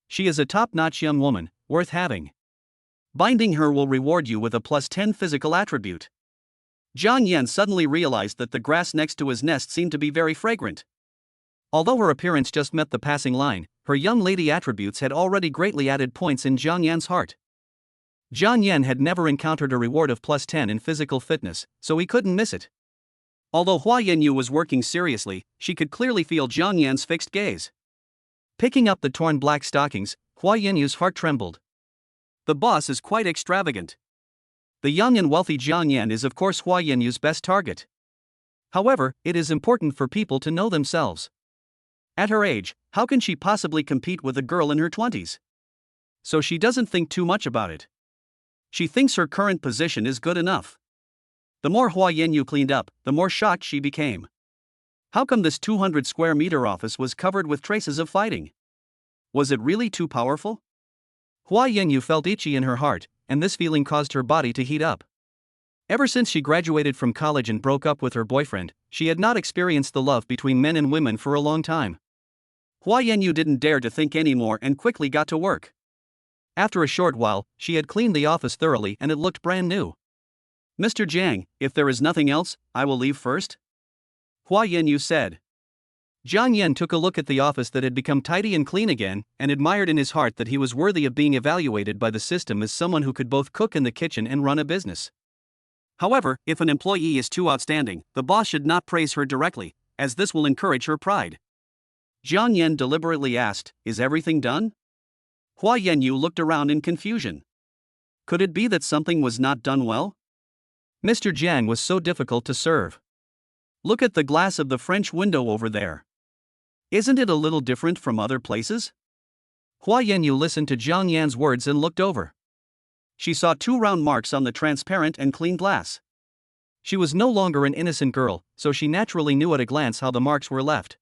She is a top-notch young woman, worth having. Binding her will reward you with a +10 physical attribute. Jiang Yan suddenly realized that the grass next to his nest seemed to be very fragrant. Although her appearance just met the passing line, her young lady attributes had already greatly added points in Jiang Yan's heart. Jiang Yan had never encountered a reward of +10 in physical fitness, so he couldn't miss it. Although Hua Yanyu was working seriously, she could clearly feel Jiang Yan's fixed gaze. Picking up the torn black stockings, Hua Yanyu's heart trembled. The boss is quite extravagant. The young and wealthy Jiang Yan is of course Hua Yanyu's best target. However, it is important for people to know themselves. At her age, how can she possibly compete with a girl in her 20s? so she doesn't think too much about it. She thinks her current position is good enough. The more Hua Yanyu cleaned up, the more shocked she became. How come this 200 square meter office was covered with traces of fighting? Was it really too powerful? Hua Yanyu felt itchy in her heart, and this feeling caused her body to heat up. Ever since she graduated from college and broke up with her boyfriend, she had not experienced the love between men and women for a long time. Hua Yanyu didn't dare to think anymore and quickly got to work. After a short while, she had cleaned the office thoroughly and it looked brand new. Mr. Jang, if there is nothing else, I will leave first, Hua Yanyu said. Jiang Yan took a look at the office that had become tidy and clean again, and admired in his heart that he was worthy of being evaluated by the system as someone who could both cook in the kitchen and run a business. However, if an employee is too outstanding, the boss should not praise her directly, as this will encourage her pride. Jiang Yan deliberately asked, "Is everything done?" Hua Yanyu looked around in confusion. Could it be that something was not done well? Mr. Jiang was so difficult to serve. Look at the glass of the French window over there. Isn't it a little different from other places? Hua Yanyu listened to Jiang Yan's words and looked over. She saw 2 round marks on the transparent and clean glass. She was no longer an innocent girl, so she naturally knew at a glance how the marks were left.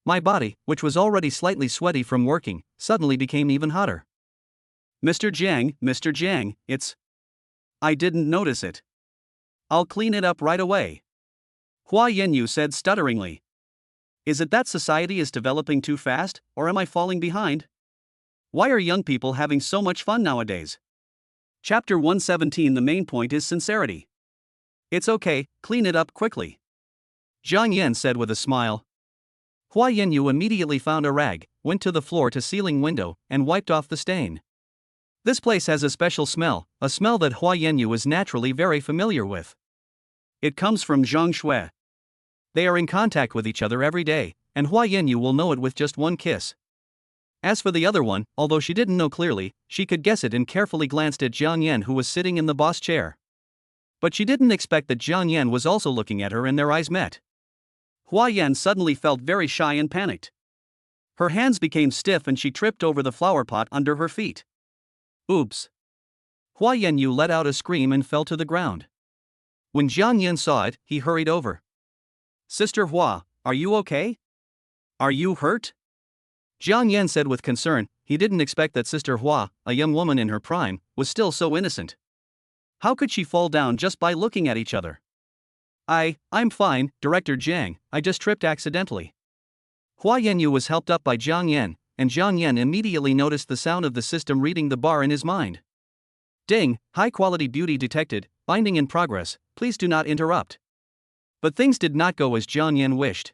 My body, which was already slightly sweaty from working, suddenly became even hotter. Mr. Jang, it's... I didn't notice it. I'll clean it up right away, Hua Yanyu said stutteringly. Is it that society is developing too fast, or am I falling behind? Why are young people having so much fun nowadays? Chapter 117. The main point is sincerity. It's okay, clean it up quickly, Jiang Yan said with a smile. Hua Yanyu immediately found a rag, went to the floor-to-ceiling window, and wiped off the stain. This place has a special smell, a smell that Hua Yanyu is naturally very familiar with. It comes from Jang Shu. They are in contact with each other every day, and Hua Yanyu will know it with just one kiss. As for the other one, although she didn't know clearly, she could guess it and carefully glanced at Jiang Yan, who was sitting in the boss chair. But she didn't expect that Jiang Yan was also looking at her, and their eyes met. Hua Yan suddenly felt very shy and panicked. Her hands became stiff and she tripped over the flower pot under her feet. Oops. Hua Yanyu let out a scream and fell to the ground. When Jiang Yan saw it, he hurried over. Sister Hua, are you okay? Are you hurt? Jiang Yan said with concern. He didn't expect that Sister Hua, a young woman in her prime, was still so innocent. How could she fall down just by looking at each other? I'm fine, Director Jiang, I just tripped accidentally. Hua Yanyu was helped up by Jiang Yan, and Jiang Yan immediately noticed the sound of the system reading the bar in his mind. Ding, high-quality beauty detected, binding in progress, please do not interrupt. But things did not go as Jiang Yan wished.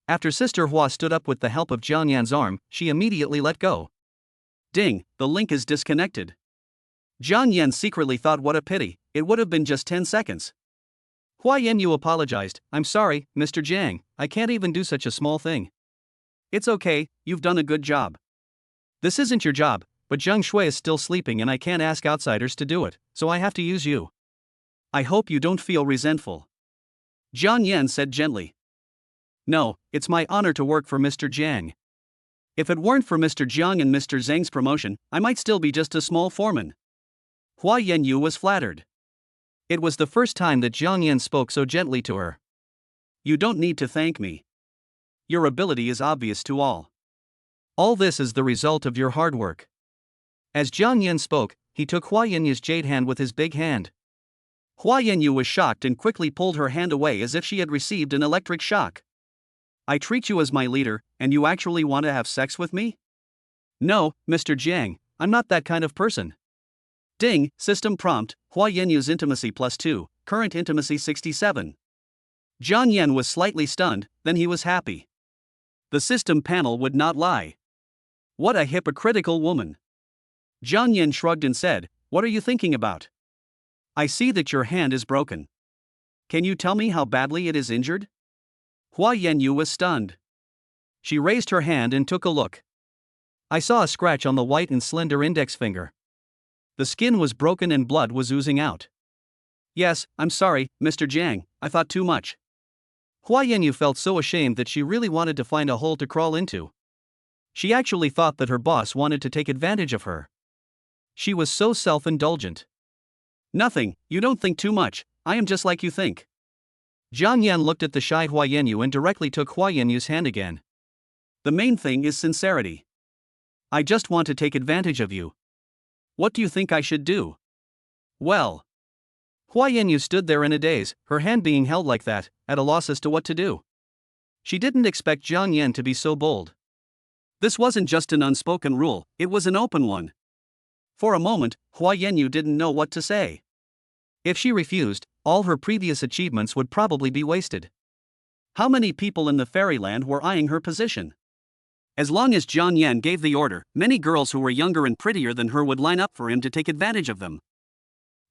After Sister Hua stood up with the help of Jiang Yan's arm, she immediately let go. Ding, the link is disconnected. Jiang Yan secretly thought what a pity, it would have been just 10 seconds. Hua Yanyu apologized. I'm sorry, Mr. Jiang, I can't even do such a small thing. It's okay, you've done a good job. This isn't your job, but Zhang Shui is still sleeping and I can't ask outsiders to do it, so I have to use you. I hope you don't feel resentful, Jiang Yan said gently. No, it's my honor to work for Mr. Jiang. If it weren't for Mr. Jiang and Mr. Zhang's promotion, I might still be just a small foreman. Hua Yanyu was flattered. It was the first time that Jiang Yan spoke so gently to her. You don't need to thank me. Your ability is obvious to all. All this is the result of your hard work. As Jiang Yan spoke, he took Hua Yanyu's jade hand with his big hand. Hua Yanyu was shocked and quickly pulled her hand away as if she had received an electric shock. I treat you as my leader, and you actually want to have sex with me? No, Mr. Jiang, I'm not that kind of person. Ding, system prompt, Hua Yanyu's intimacy +2, current intimacy 67. Jiang Yan was slightly stunned, then he was happy. The system panel would not lie. What a hypocritical woman. Jiang Yan shrugged and said, what are you thinking about? I see that your hand is broken. Can you tell me how badly it is injured? Hua Yanyu was stunned. She raised her hand and took a look. I saw a scratch on the white and slender index finger. The skin was broken and blood was oozing out. Yes, I'm sorry, Mr. Jiang, I thought too much. Hua Yanyu felt so ashamed that she really wanted to find a hole to crawl into. She actually thought that her boss wanted to take advantage of her. She was so self-indulgent. Nothing, you don't think too much, I am just like you think. Jiang Yan looked at the shy Hua Yanyu and directly took Hua Yanyu's hand again. The main thing is sincerity. I just want to take advantage of you. What do you think I should do? Well. Hua Yanyu stood there in a daze, her hand being held like that, at a loss as to what to do. She didn't expect Jiang Yan to be so bold. This wasn't just an unspoken rule, it was an open one. For a moment, Hua Yanyu didn't know what to say. If she refused, all her previous achievements would probably be wasted. How many people in the fairyland were eyeing her position? As long as Jiang Yan gave the order, many girls who were younger and prettier than her would line up for him to take advantage of them.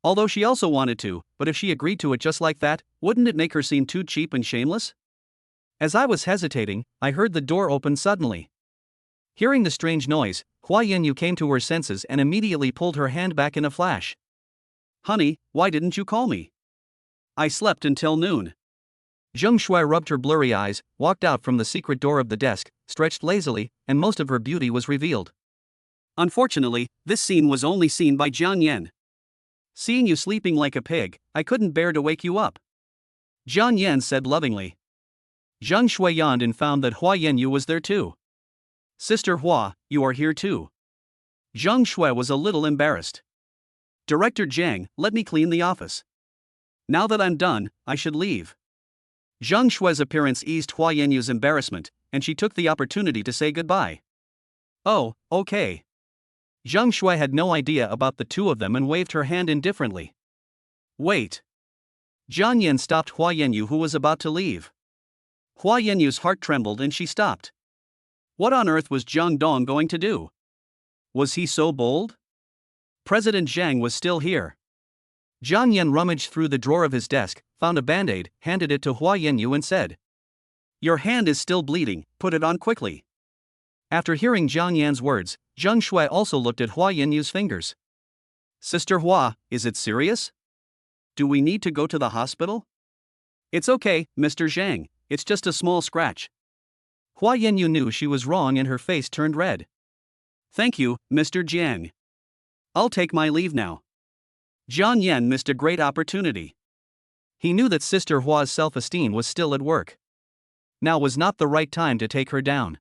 Although she also wanted to, but if she agreed to it just like that, wouldn't it make her seem too cheap and shameless? As I was hesitating, I heard the door open suddenly. Hearing the strange noise, Hua Yanyu came to her senses and immediately pulled her hand back in a flash. Honey, why didn't you call me? I slept until noon. Zheng Shui rubbed her blurry eyes, walked out from the secret door of the desk, stretched lazily, and most of her beauty was revealed. Unfortunately, this scene was only seen by Jiang Yan. Seeing you sleeping like a pig, I couldn't bear to wake you up. Jiang Yan said lovingly. Zheng Shui yawned and found that Hua Yanyu was there too. Sister Hua, you are here too. Zheng Shui was a little embarrassed. Director Zhang, let me clean the office. Now that I'm done, I should leave. Zheng Shui's appearance eased Hua Yanyu's embarrassment, and she took the opportunity to say goodbye. Oh, okay. Zheng Shui had no idea about the two of them and waved her hand indifferently. Wait. Jiang Yan stopped Hua Yanyu, who was about to leave. Hua Yanyu's heart trembled and she stopped. What on earth was Zhang Dong going to do? Was he so bold? President Zhang was still here. Jiang Yan rummaged through the drawer of his desk, found a band-aid, handed it to Hua Yanyu and said, Your hand is still bleeding, put it on quickly. After hearing Jiang Yan's words, Zheng Shui also looked at Hua Yanyu's fingers. Sister Hua, is it serious? Do we need to go to the hospital? It's okay, Mr. Zhang, it's just a small scratch. Hua Yanyu knew she was wrong and her face turned red. Thank you, Mr. Jiang. I'll take my leave now. Jiang Yan missed a great opportunity. He knew that Sister Hua's self-esteem was still at work. Now was not the right time to take her down.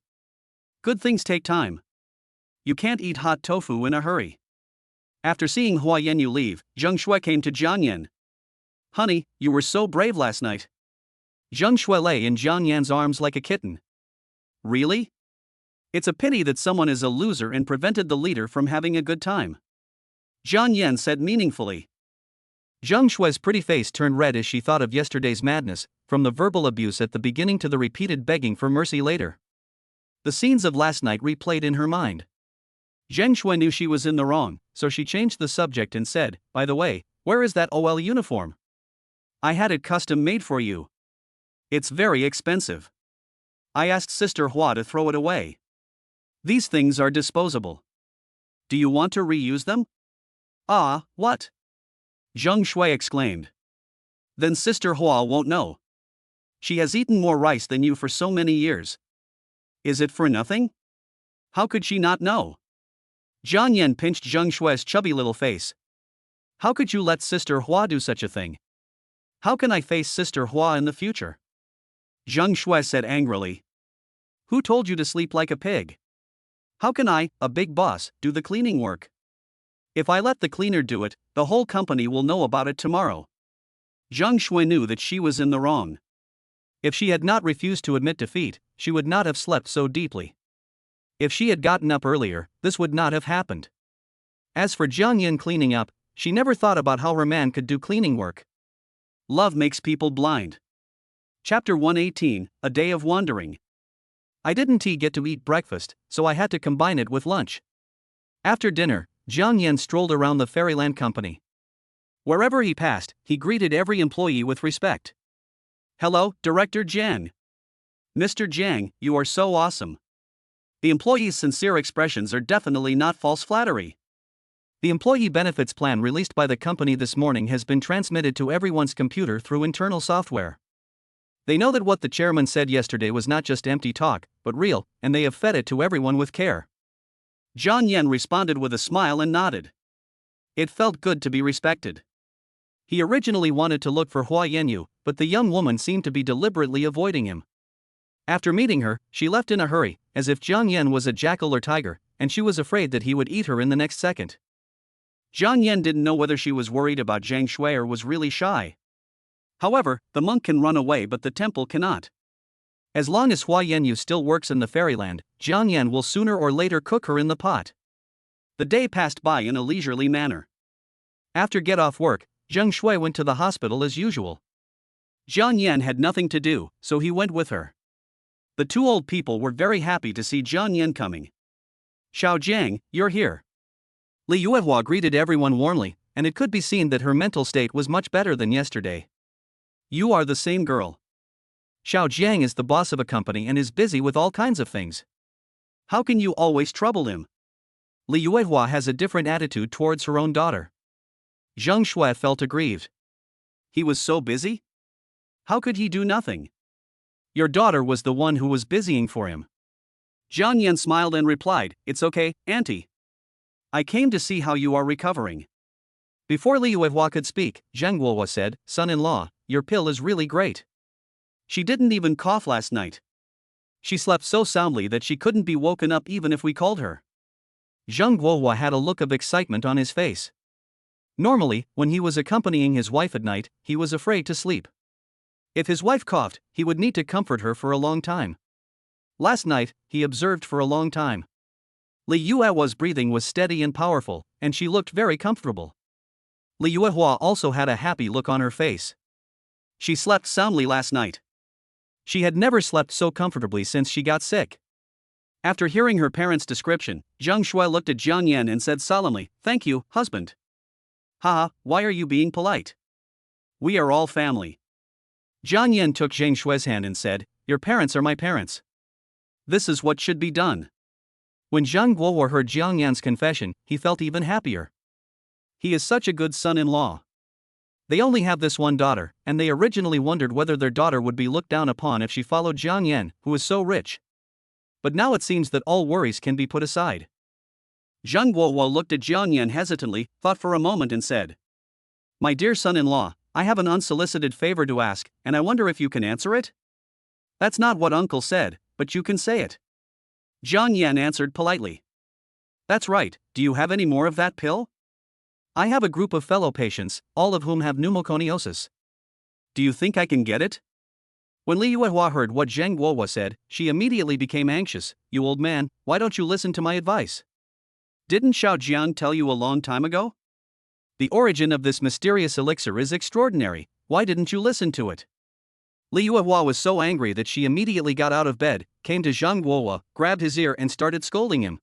Good things take time. You can't eat hot tofu in a hurry. After seeing Hua Yanyu leave, Zheng Shui came to Jiang Yan. Honey, you were so brave last night. Zheng Shui lay in Jiang Yan's arms like a kitten. Really? It's a pity that someone is a loser and prevented the leader from having a good time. Jiang Yan said meaningfully. Zheng Shui's pretty face turned red as she thought of yesterday's madness, from the verbal abuse at the beginning to the repeated begging for mercy later. The scenes of last night replayed in her mind. Zheng Shui knew she was in the wrong, so she changed the subject and said, By the way, where is that OL uniform? I had it custom made for you. It's very expensive. I asked Sister Hua to throw it away. These things are disposable. Do you want to reuse them? Ah, what? Zheng Shui exclaimed. Then Sister Hua won't know. She has eaten more rice than you for so many years. Is it for nothing? How could she not know? Jiang Yan pinched Zheng Shui's chubby little face. How could you let Sister Hua do such a thing? How can I face Sister Hua in the future? Zheng Shui said angrily. Who told you to sleep like a pig? How can I, a big boss, do the cleaning work? If I let the cleaner do it, the whole company will know about it tomorrow. Zheng Shui knew that she was in the wrong. If she had not refused to admit defeat, she would not have slept so deeply. If she had gotten up earlier, this would not have happened. As for Jiang Yan cleaning up, she never thought about how her man could do cleaning work. Love makes people blind. Chapter 118, A Day of Wandering. I didn't get to eat breakfast, so I had to combine it with lunch. After dinner, Jiang Yan strolled around the Fairyland company. Wherever he passed, he greeted every employee with respect. Hello, Director Zhang. Mr. Zhang, you are so awesome. The employees' sincere expressions are definitely not false flattery. The employee benefits plan released by the company this morning has been transmitted to everyone's computer through internal software. They know that what the chairman said yesterday was not just empty talk, but real, and they have fed it to everyone with care. Jiang Yan responded with a smile and nodded. It felt good to be respected. He originally wanted to look for Hua Yanyu, but the young woman seemed to be deliberately avoiding him. After meeting her, she left in a hurry, as if Jiang Yan was a jackal or tiger, and she was afraid that he would eat her in the next second. Jiang Yan didn't know whether she was worried about Jang Shu or was really shy. However, the monk can run away but the temple cannot. As long as Hua Yanyu still works in the fairyland, Jiang Yan will sooner or later cook her in the pot. The day passed by in a leisurely manner. After get off work, Zheng Shui went to the hospital as usual. Jiang Yan had nothing to do, so he went with her. The two old people were very happy to see Jiang Yan coming. "Xiao Jiang, you're here." Li Yuehua greeted everyone warmly, and it could be seen that her mental state was much better than yesterday. "You are the same girl." Xiao Jiang is the boss of a company and is busy with all kinds of things. "How can you always trouble him?" Li Yuehua has a different attitude towards her own daughter. Zheng Shui felt aggrieved. He was so busy? How could he do nothing? Your daughter was the one who was busying for him. Jiang Yan smiled and replied, "It's okay, auntie. I came to see how you are recovering." Before Li Yuehua could speak, Zheng Guohua said, "Son-in-law, your pill is really great. She didn't even cough last night. She slept so soundly that she couldn't be woken up even if we called her." Zheng Guohua had a look of excitement on his face. Normally, when he was accompanying his wife at night, he was afraid to sleep. If his wife coughed, he would need to comfort her for a long time. Last night, he observed for a long time. Li Yuehua's breathing was steady and powerful, and she looked very comfortable. Li Yuehua also had a happy look on her face. She slept soundly last night. She had never slept so comfortably since she got sick. After hearing her parents' description, Zheng Shui looked at Jiang Yan and said solemnly, "Thank you, husband." "Haha, why are you being polite? We are all family." Jiang Yan took Zheng Shui's hand and said, "Your parents are my parents. This is what should be done." When Zhang Guohua heard Jiang Yan's confession, he felt even happier. He is such a good son-in-law. They only have this one daughter, and they originally wondered whether their daughter would be looked down upon if she followed Jiang Yan, who is so rich. But now it seems that all worries can be put aside. Zhang Guohua looked at Jiang Yan hesitantly, thought for a moment and said, "My dear son-in-law, I have an unsolicited favor to ask, and I wonder if you can answer it?" "That's not what uncle said, but you can say it." Jiang Yan answered politely. "That's right, do you have any more of that pill? I have a group of fellow patients, all of whom have pneumoconiosis. Do you think I can get it?" When Li Yuehua heard what Zheng Guohua said, she immediately became anxious. "You old man, why don't you listen to my advice? Didn't Xiao Jiang tell you a long time ago? The origin of this mysterious elixir is extraordinary, why didn't you listen to it?" Li Yuehua was so angry that she immediately got out of bed, came to Zheng Guohua, grabbed his ear and started scolding him.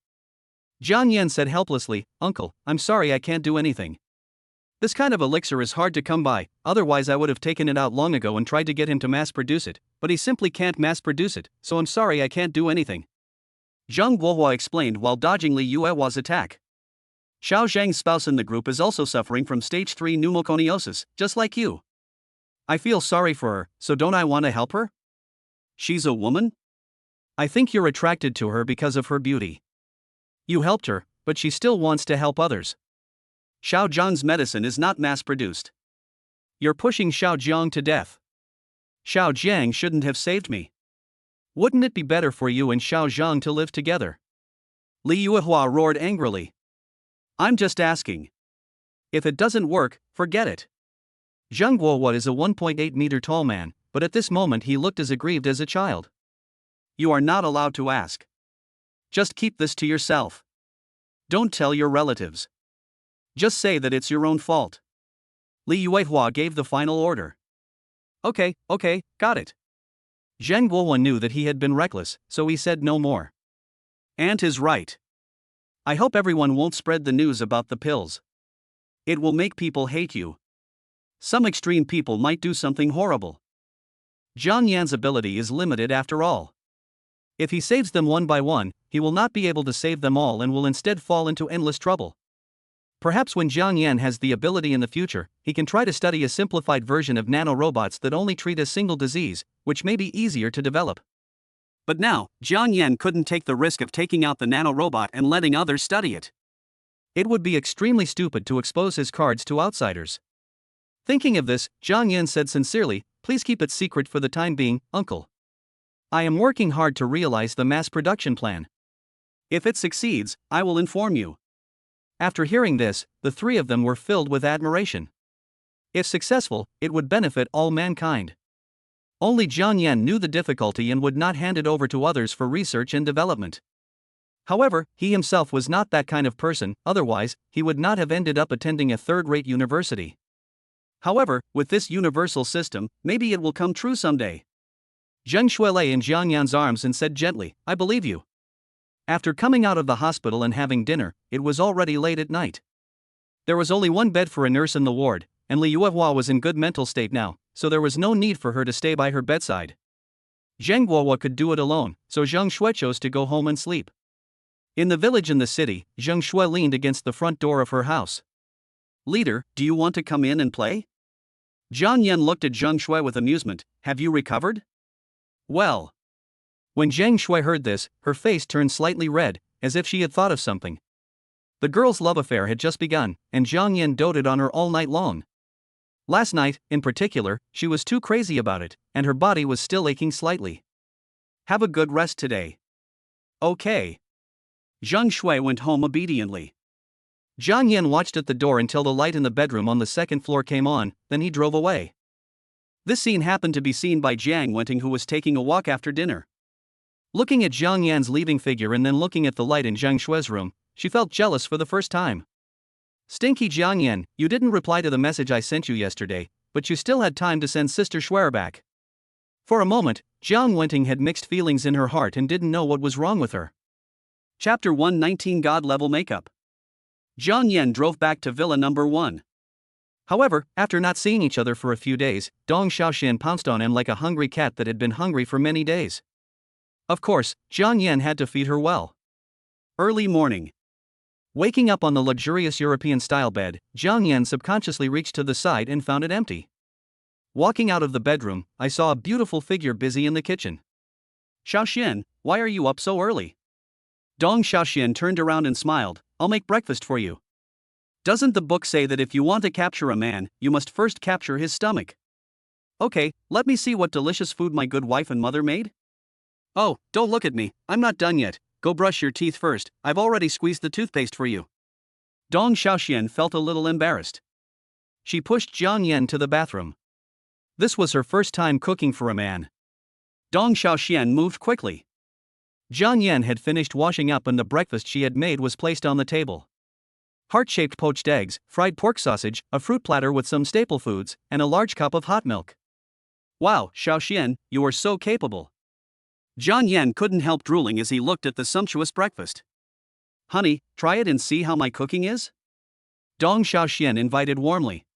Jiang Yan said helplessly, "Uncle, I'm sorry I can't do anything. This kind of elixir is hard to come by, otherwise I would have taken it out long ago and tried to get him to mass produce it, but he simply can't mass produce it, so I'm sorry I can't do anything." Zheng Guohua explained while dodging Li Yuehua's attack. "Xiao Zhang's spouse in the group is also suffering from stage 3 pneumoconiosis, just like you. I feel sorry for her, so don't I want to help her? She's a woman? I think you're attracted to her because of her beauty. You helped her, but she still wants to help others. Xiao Zhang's medicine is not mass-produced. You're pushing Xiao Zhang to death. Xiao Jiang shouldn't have saved me. Wouldn't it be better for you and Xiao Zhang to live together?" Li Yuehua roared angrily. "I'm just asking. If it doesn't work, forget it." Zheng Guohua is a 1.8 meter tall man, but at this moment he looked as aggrieved as a child. "You are not allowed to ask. Just keep this to yourself. Don't tell your relatives. Just say that it's your own fault." Li Yuehua gave the final order. Okay, got it." Zheng Guohua knew that he had been reckless, so he said no more. "Aunt is right. I hope everyone won't spread the news about the pills. It will make people hate you. Some extreme people might do something horrible. Jiang Yan's ability is limited after all. If he saves them one by one, he will not be able to save them all and will instead fall into endless trouble. Perhaps when Jiang Yan has the ability in the future, he can try to study a simplified version of nanorobots that only treat a single disease, which may be easier to develop. But now, Jiang Yan couldn't take the risk of taking out the nanorobot and letting others study it. It would be extremely stupid to expose his cards to outsiders. Thinking of this, Jiang Yan said sincerely, "Please keep it secret for the time being, uncle. I am working hard to realize the mass production plan. If it succeeds, I will inform you." After hearing this, the three of them were filled with admiration. If successful, it would benefit all mankind. Only Jiang Yan knew the difficulty and would not hand it over to others for research and development. However, he himself was not that kind of person, otherwise, he would not have ended up attending a third-rate university. However, with this universal system, maybe it will come true someday. Zheng Shui lay in Jiang Yan's arms and said gently, "I believe you." After coming out of the hospital and having dinner, it was already late at night. There was only one bed for a nurse in the ward, and Li Yuehua was in good mental state now, so there was no need for her to stay by her bedside. Zheng Guohua could do it alone, so Zheng Shui chose to go home and sleep. In the village in the city, Zheng Shui leaned against the front door of her house. "Leader, do you want to come in and play?" Jiang Yan looked at Zheng Shui with amusement. "Have you recovered?" "Well." When Zheng Shui heard this, her face turned slightly red, as if she had thought of something. The girl's love affair had just begun, and Jiang Yan doted on her all night long. Last night, in particular, she was too crazy about it, and her body was still aching slightly. "Have a good rest today." "Okay." Zheng Shui went home obediently. Jiang Yan watched at the door until the light in the bedroom on the second floor came on, then he drove away. This scene happened to be seen by Jiang Wenting, who was taking a walk after dinner. Looking at Jiang Yan's leaving figure and then looking at the light in Zheng Shui's room, she felt jealous for the first time. "Stinky Jiang Yan, you didn't reply to the message I sent you yesterday, but you still had time to send Sister Shuer back." For a moment, Jiang Wenting had mixed feelings in her heart and didn't know what was wrong with her. Chapter 119 God-Level Makeup. Jiang Yan drove back to Villa Number 1. However, after not seeing each other for a few days, Dong Xiaoxian pounced on him like a hungry cat that had been hungry for many days. Of course, Jiang Yan had to feed her well. Early morning. Waking up on the luxurious European-style bed, Jiang Yan subconsciously reached to the side and found it empty. Walking out of the bedroom, I saw a beautiful figure busy in the kitchen. "Xiaoxian, why are you up so early?" Dong Xiaoxian turned around and smiled. "I'll make breakfast for you." "Doesn't the book say that if you want to capture a man, you must first capture his stomach?" "Okay, let me see what delicious food my good wife and mother made." "Oh, don't look at me, I'm not done yet. Go brush your teeth first, I've already squeezed the toothpaste for you." Dong Xiaoxian felt a little embarrassed. She pushed Jiang Yan to the bathroom. This was her first time cooking for a man. Dong Xiaoxian moved quickly. Jiang Yan had finished washing up and the breakfast she had made was placed on the table. Heart-shaped poached eggs, fried pork sausage, a fruit platter with some staple foods, and a large cup of hot milk. "Wow, Xiaoxian, you are so capable." Jiang Yan couldn't help drooling as he looked at the sumptuous breakfast. "Honey, try it and see how my cooking is?" Dong Xiaoxian invited warmly.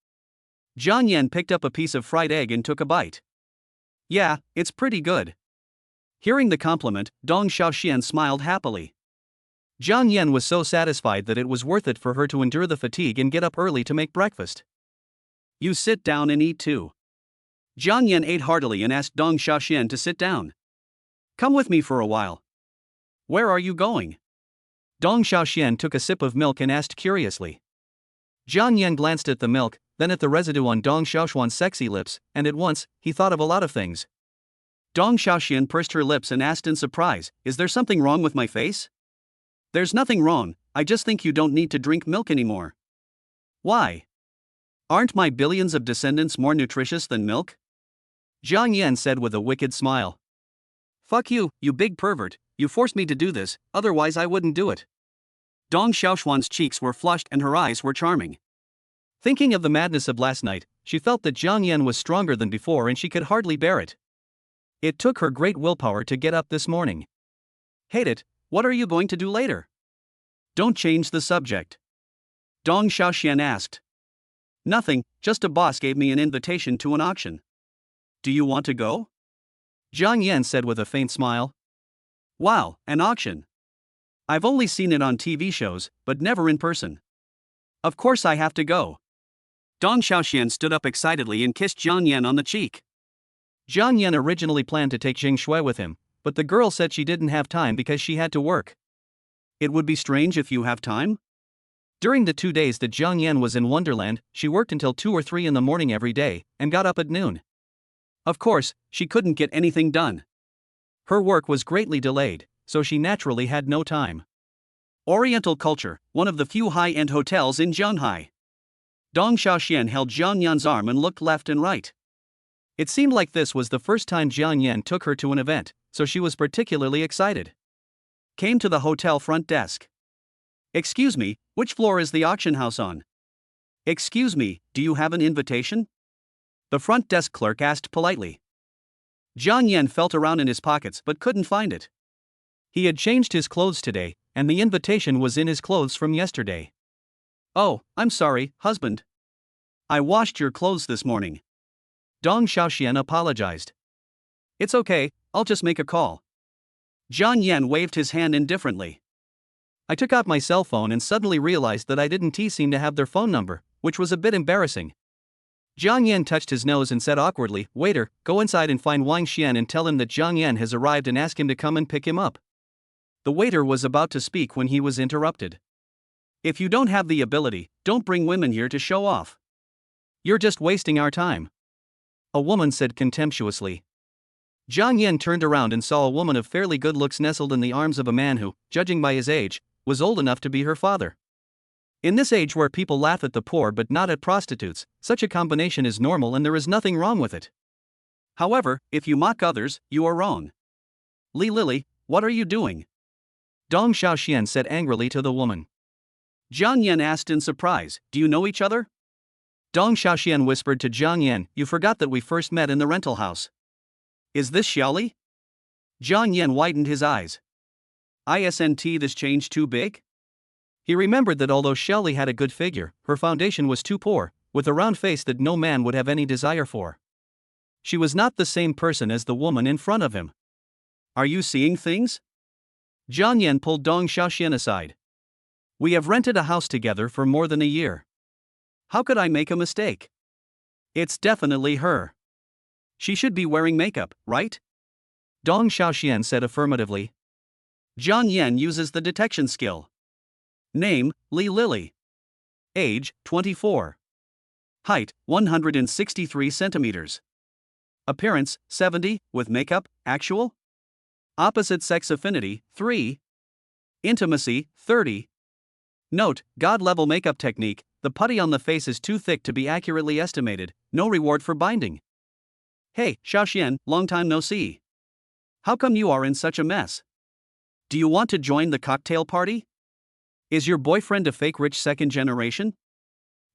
Jiang Yan picked up a piece of fried egg and took a bite. "Yeah, it's pretty good." Hearing the compliment, Dong Xiaoxian smiled happily. Jiang Yan was so satisfied that it was worth it for her to endure the fatigue and get up early to make breakfast. "You sit down and eat too." Jiang Yan ate heartily and asked Dong Xiaoxian to sit down. "Come with me for a while." "Where are you going?" Dong Xiaoxian took a sip of milk and asked curiously. Jiang Yan glanced at the milk, then at the residue on Dong Xiaoxian's sexy lips, and at once, he thought of a lot of things. Dong Xiaoxian pursed her lips and asked in surprise, "Is there something wrong with my face?" "There's nothing wrong, I just think you don't need to drink milk anymore." "Why? Aren't my billions of descendants more nutritious than milk?" Jiang Yan said with a wicked smile. "Fuck you, you big pervert, you forced me to do this, otherwise I wouldn't do it." Dong Xiaoxuan's cheeks were flushed and her eyes were charming. Thinking of the madness of last night, she felt that Jiang Yan was stronger than before and she could hardly bear it. It took her great willpower to get up this morning. "Hate it, what are you going to do later?" "Don't change the subject." Dong Xiaoxian asked. "Nothing, just a boss gave me an invitation to an auction." "Do you want to go?" Jiang Yan said with a faint smile. "Wow, an auction. I've only seen it on TV shows, but never in person." Of course I have to go. Dong Xiaoxian stood up excitedly and kissed Jiang Yan on the cheek. Jiang Yan originally planned to take Jing Shui with him, but the girl said she didn't have time because she had to work. It would be strange if you have time? During the 2 days that Jiang Yan was in Wonderland, she worked until 2 or 3 in the morning every day, and got up at noon. Of course, she couldn't get anything done. Her work was greatly delayed, so she naturally had no time. Oriental Culture, one of the few high-end hotels in Zhanghai. Dong Xiaoxian held Jiang Yan's arm and looked left and right. It seemed like this was the first time Jiang Yan took her to an event, so she was particularly excited. Came to the hotel front desk. Excuse me, which floor is the auction house on? Excuse me, do you have an invitation? The front desk clerk asked politely. Jiang Yan felt around in his pockets but couldn't find it. He had changed his clothes today, and the invitation was in his clothes from yesterday. Oh, I'm sorry, husband. I washed your clothes this morning. Dong Xiaoxian apologized. It's okay, I'll just make a call. Jiang Yan waved his hand indifferently. I took out my cell phone and suddenly realized that I didn't seem to have their phone number, which was a bit embarrassing. Jiang Yan touched his nose and said awkwardly, "Waiter, go inside and find Wang Xian and tell him that Jiang Yan has arrived and ask him to come and pick him up." The waiter was about to speak when he was interrupted. If you don't have the ability, don't bring women here to show off. You're just wasting our time. A woman said contemptuously. Jiang Yan turned around and saw a woman of fairly good looks nestled in the arms of a man who, judging by his age, was old enough to be her father. In this age where people laugh at the poor but not at prostitutes, such a combination is normal and there is nothing wrong with it. However, if you mock others, you are wrong. Li Lily, what are you doing? Dong Xiaoxian said angrily to the woman. Jiang Yan asked in surprise, do you know each other? Dong Xiaoxian whispered to Jiang Yan, you forgot that we first met in the rental house. Is this Xiaoli? Jiang Yan widened his eyes. Isn't this change too big? He remembered that although Xiaoli had a good figure, her foundation was too poor, with a round face that no man would have any desire for. She was not the same person as the woman in front of him. Are you seeing things? Jiang Yan pulled Dong Xiaoxian aside. We have rented a house together for more than a year. How could I make a mistake? It's definitely her. She should be wearing makeup, right? Dong Xiaoxian said affirmatively. Jiang Yan uses the detection skill. Name, Li Lily. Age, 24. Height, 163 centimeters. Appearance, 70, with makeup, actual. Opposite sex affinity, 3. Intimacy, 30. Note, God-level makeup technique, the putty on the face is too thick to be accurately estimated, no reward for binding. Hey, Xiaoxian, long time no see. How come you are in such a mess? Do you want to join the cocktail party? Is your boyfriend a fake rich second generation?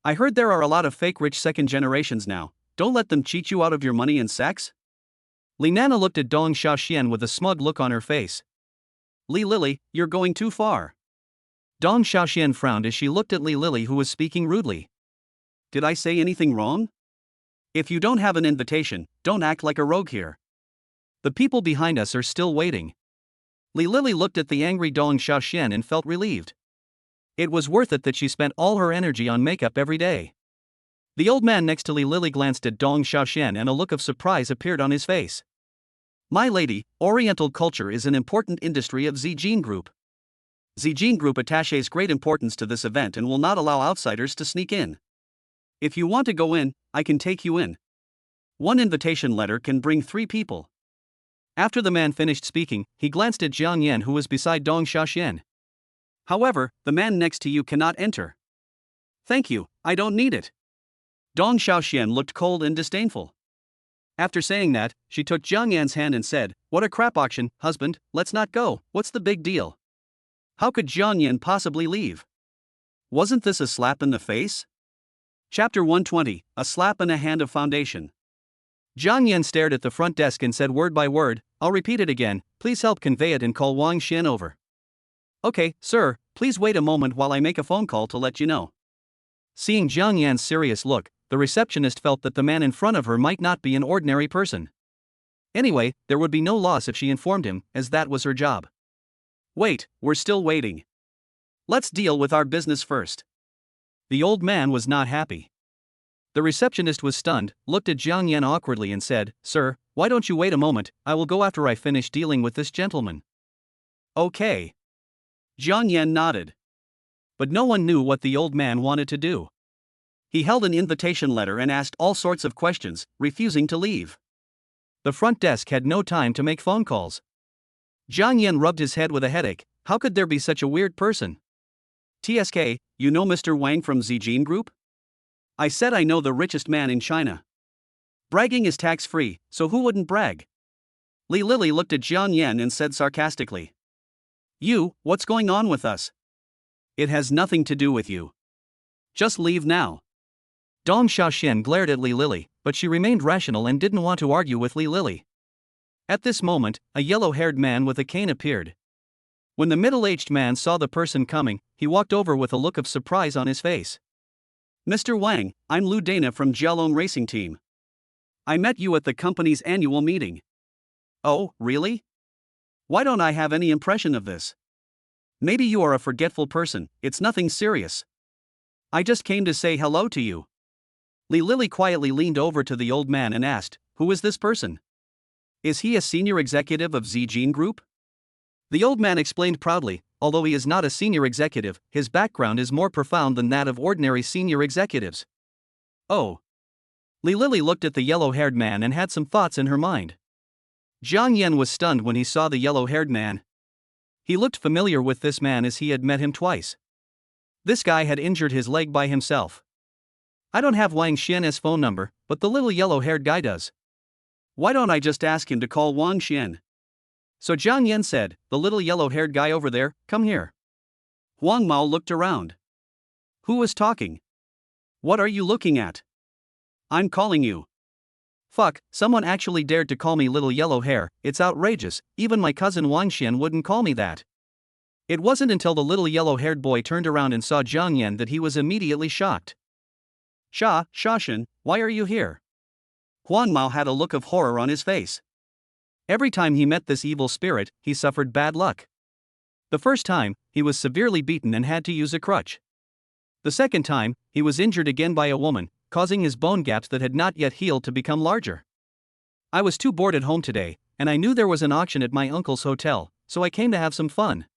I heard there are a lot of fake rich second generations now, don't let them cheat you out of your money and sex? Li Nana looked at Dong Xiaoxian with a smug look on her face. Li Lily, you're going too far. Dong Xiaoxian frowned as she looked at Li Lily who was speaking rudely. Did I say anything wrong? If you don't have an invitation, don't act like a rogue here. The people behind us are still waiting. Li Lily looked at the angry Dong Xiaoxian and felt relieved. It was worth it that she spent all her energy on makeup every day. The old man next to Li Lily glanced at Dong Xiaoxian and a look of surprise appeared on his face. My lady, Oriental culture is an important industry of Zijin Group. Zijin Group attaches great importance to this event and will not allow outsiders to sneak in. If you want to go in, I can take you in. One invitation letter can bring 3 people. After the man finished speaking, he glanced at Jiang Yan who was beside Dong Xiaoxian. However, the man next to you cannot enter. Thank you, I don't need it. Dong Xiaoxian looked cold and disdainful. After saying that, she took Jiang Yan's hand and said, what a crap auction, husband, let's not go, what's the big deal? How could Jiang Yan possibly leave? Wasn't this a slap in the face? Chapter 120, A Slap in a Hand of Foundation. Jiang Yan stared at the front desk and said word by word, I'll repeat it again, please help convey it and call Wang Xian over. Okay, sir, please wait a moment while I make a phone call to let you know. Seeing Jiang Yan's serious look, the receptionist felt that the man in front of her might not be an ordinary person. Anyway, there would be no loss if she informed him, as that was her job. Wait, we're still waiting. Let's deal with our business first. The old man was not happy. The receptionist was stunned, looked at Jiang Yan awkwardly and said, "Sir, why don't you wait a moment, I will go after I finish dealing with this gentleman." "Okay." Jiang Yan nodded. But no one knew what the old man wanted to do. He held an invitation letter and asked all sorts of questions, refusing to leave. The front desk had no time to make phone calls. Jiang Yan rubbed his head with a headache. How could there be such a weird person? "TSK, you know Mr. Wang from Zijin Group?" "I said I know the richest man in China. Bragging is tax-free, so who wouldn't brag?" Li Lili looked at Jiang Yan and said sarcastically. What's going on with us?" "It has nothing to do with you. Just leave now." Dong Xiaoxian glared at Li Lili, but she remained rational and didn't want to argue with Li Lili. At this moment, a yellow-haired man with a cane appeared. When the middle-aged man saw the person coming, he walked over with a look of surprise on his face. "Mr. Wang, I'm Lu Dana from Jialong Racing Team. I met you at the company's annual meeting." "Oh, really? Why don't I have any impression of this?" "Maybe you are a forgetful person, it's nothing serious. I just came to say hello to you." Li Lili quietly leaned over to the old man and asked, "Who is this person? Is he a senior executive of Zijin Group?" The old man explained proudly, although he is not a senior executive, his background is more profound than that of ordinary senior executives. "Oh." Li Lili looked at the yellow-haired man and had some thoughts in her mind. Jiang Yan was stunned when he saw the yellow-haired man. He looked familiar with this man as he had met him twice. This guy had injured his leg by himself. "I don't have Wang Xian's phone number, but the little yellow-haired guy does. Why don't I just ask him to call Wang Xian?" So Jiang Yan said, "The little yellow-haired guy over there, come here." Huang Mao looked around. Who was talking? "What are you looking at?" "I'm calling you." "Fuck, someone actually dared to call me little yellow hair, it's outrageous, even my cousin Wang Xian wouldn't call me that." It wasn't until the little yellow-haired boy turned around and saw Jiang Yan that he was immediately shocked. Shashin, why are you here?" Huang Mao had a look of horror on his face. Every time he met this evil spirit, he suffered bad luck. The first time, he was severely beaten and had to use a crutch. The second time, he was injured again by a woman, causing his bone gaps that had not yet healed to become larger. "I was too bored at home today, and I knew there was an auction at my uncle's hotel, so I came to have some fun.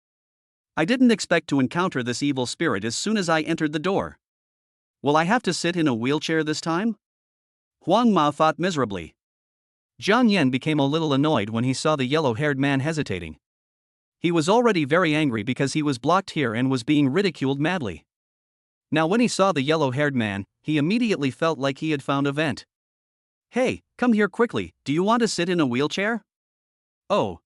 I didn't expect to encounter this evil spirit as soon as I entered the door. Will I have to sit in a wheelchair this time?" Huang Mao thought miserably. Jiang Yan became a little annoyed when he saw the yellow-haired man hesitating. He was already very angry because he was blocked here and was being ridiculed madly. Now when he saw the yellow-haired man, he immediately felt like he had found a vent. "Hey, come here quickly, do you want to sit in a wheelchair?" "Oh."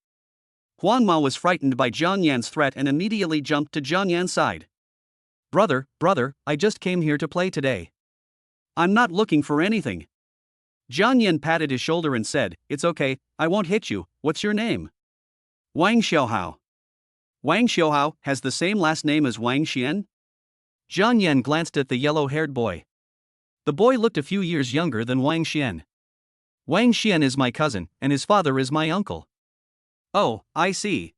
Huang Mao was frightened by Jiang Yan's threat and immediately jumped to Jiang Yan's side. Brother, I just came here to play today. I'm not looking for anything." Jiang Yan patted his shoulder and said, "It's okay, I won't hit you, what's your name?" "Wang Xiaohao." "Wang Xiaohao has the same last name as Wang Xian?" Jiang Yan glanced at the yellow-haired boy. The boy looked a few years younger than Wang Xian. "Wang Xian is my cousin, and his father is my uncle." "Oh, I see.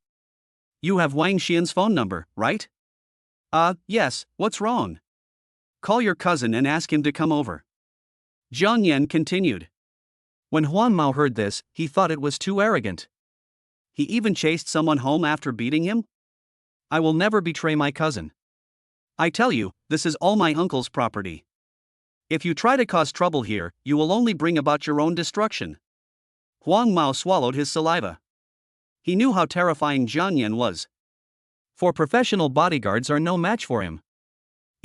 You have Wang Xian's phone number, right?" Yes, what's wrong?" "Call your cousin and ask him to come over." Jiang Yan continued. When Huang Mao heard this, he thought it was too arrogant. He even chased someone home after beating him? "I will never betray my cousin. I tell you, this is all my uncle's property. If you try to cause trouble here, you will only bring about your own destruction." Huang Mao swallowed his saliva. He knew how terrifying Jiang Yan was. For professional bodyguards are no match for him.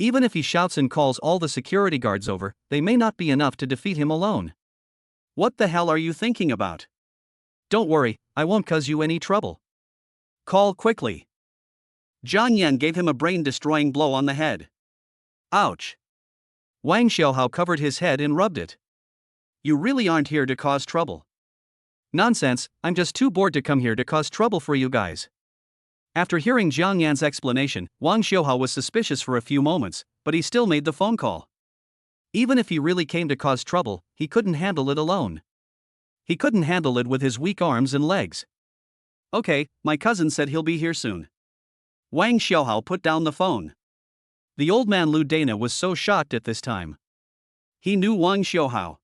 Even if he shouts and calls all the security guards over, they may not be enough to defeat him alone. "What the hell are you thinking about?" "Don't worry, I won't cause you any trouble." "Call quickly." Jiang Yan gave him a brain-destroying blow on the head. Ouch. Wang Xiaohao covered his head and rubbed it. "You really aren't here to cause trouble." "Nonsense, I'm just too bored to come here to cause trouble for you guys." After hearing Jiang Yan's explanation, Wang Xiaohao was suspicious for a few moments, but he still made the phone call. Even if he really came to cause trouble, he couldn't handle it alone. He couldn't handle it with his weak arms and legs. "Okay, my cousin said he'll be here soon." Wang Xiaohao put down the phone. The old man Lu Dana was so shocked at this time. He knew Wang Xiuhao.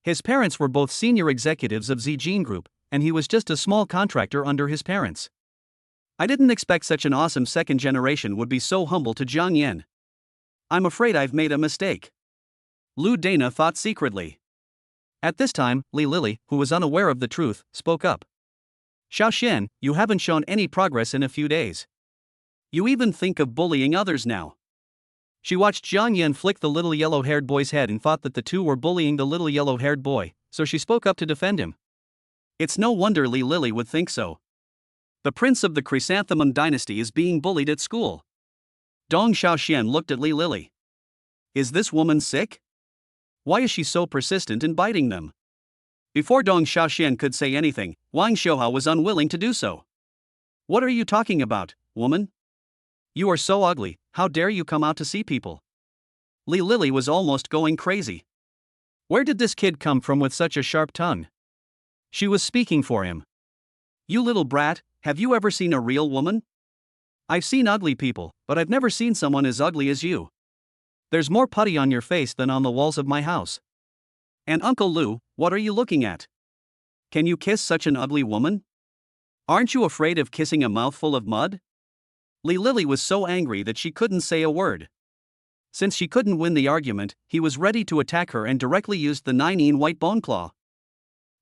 His parents were both senior executives of Zijin Group, and he was just a small contractor under his parents. I didn't expect such an awesome second generation would be so humble to Jiang Yan. I'm afraid I've made a mistake. Lu Dana thought secretly. At this time, Li Lili, who was unaware of the truth, spoke up. Xiaoxian, you haven't shown any progress in a few days. You even think of bullying others now. She watched Jiang Yan flick the little yellow-haired boy's head and thought that the two were bullying the little yellow-haired boy, so she spoke up to defend him. It's no wonder Li Lili would think so. The prince of the Chrysanthemum dynasty is being bullied at school. Dong Xiaoxian looked at Li Lili. Is this woman sick? Why is she so persistent in biting them? Before Dong Xiaoxian could say anything, Wang Xiuhao was unwilling to do so. What are you talking about, woman? You are so ugly, how dare you come out to see people? Li Lili was almost going crazy. Where did this kid come from with such a sharp tongue? She was speaking for him. You little brat, have you ever seen a real woman? I've seen ugly people, but I've never seen someone as ugly as you. There's more putty on your face than on the walls of my house. And Uncle Lu, what are you looking at? Can you kiss such an ugly woman? Aren't you afraid of kissing a mouthful of mud? Li Lili was so angry that she couldn't say a word. Since she couldn't win the argument, he was ready to attack her and directly used the 9-in white bone claw.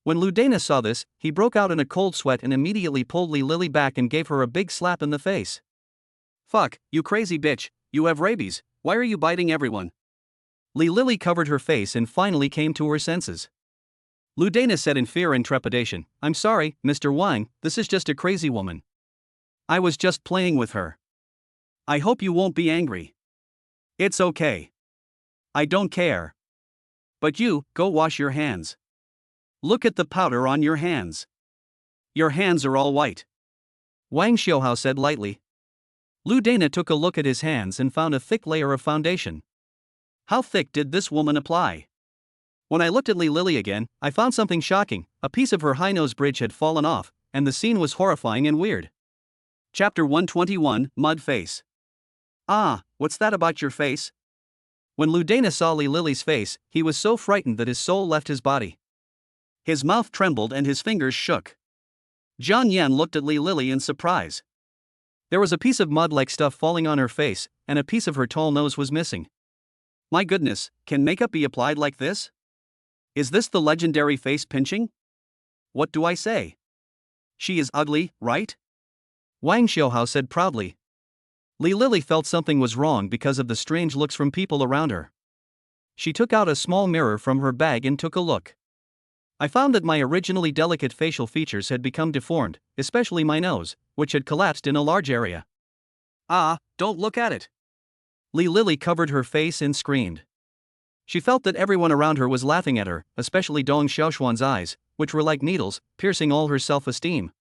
When Lu Dana saw this, he broke out in a cold sweat and immediately pulled Li Lili back and gave her a big slap in the face. Fuck, you crazy bitch, you have rabies, why are you biting everyone? Li Lili covered her face and finally came to her senses. Lu Dana said in fear and trepidation, I'm sorry, Mr. Wang, this is just a crazy woman. I was just playing with her. I hope you won't be angry. It's okay. I don't care. But you, go wash your hands. Look at the powder on your hands. Your hands are all white. Wang Xiuhao said lightly. Lu Dana took a look at his hands and found a thick layer of foundation. How thick did this woman apply? When I looked at Li Lili again, I found something shocking. A piece of her high nose bridge had fallen off, and the scene was horrifying and weird. Chapter 121, Mud Face. Ah, what's that about your face? When Lu Dana saw Li Lili's face, he was so frightened that his soul left his body. His mouth trembled and his fingers shook. Jiang Yan looked at Li Lili in surprise. There was a piece of mud-like stuff falling on her face, and a piece of her tall nose was missing. My goodness, can makeup be applied like this? Is this the legendary face pinching? What do I say? She is ugly, right? Wang Xiuhao said proudly. Li Lili felt something was wrong because of the strange looks from people around her. She took out a small mirror from her bag and took a look. I found that my originally delicate facial features had become deformed, especially my nose, which had collapsed in a large area. Ah, don't look at it. Li Lili covered her face and screamed. She felt that everyone around her was laughing at her, especially Dong Xiaoshuan's eyes, which were like needles, piercing all her self-esteem.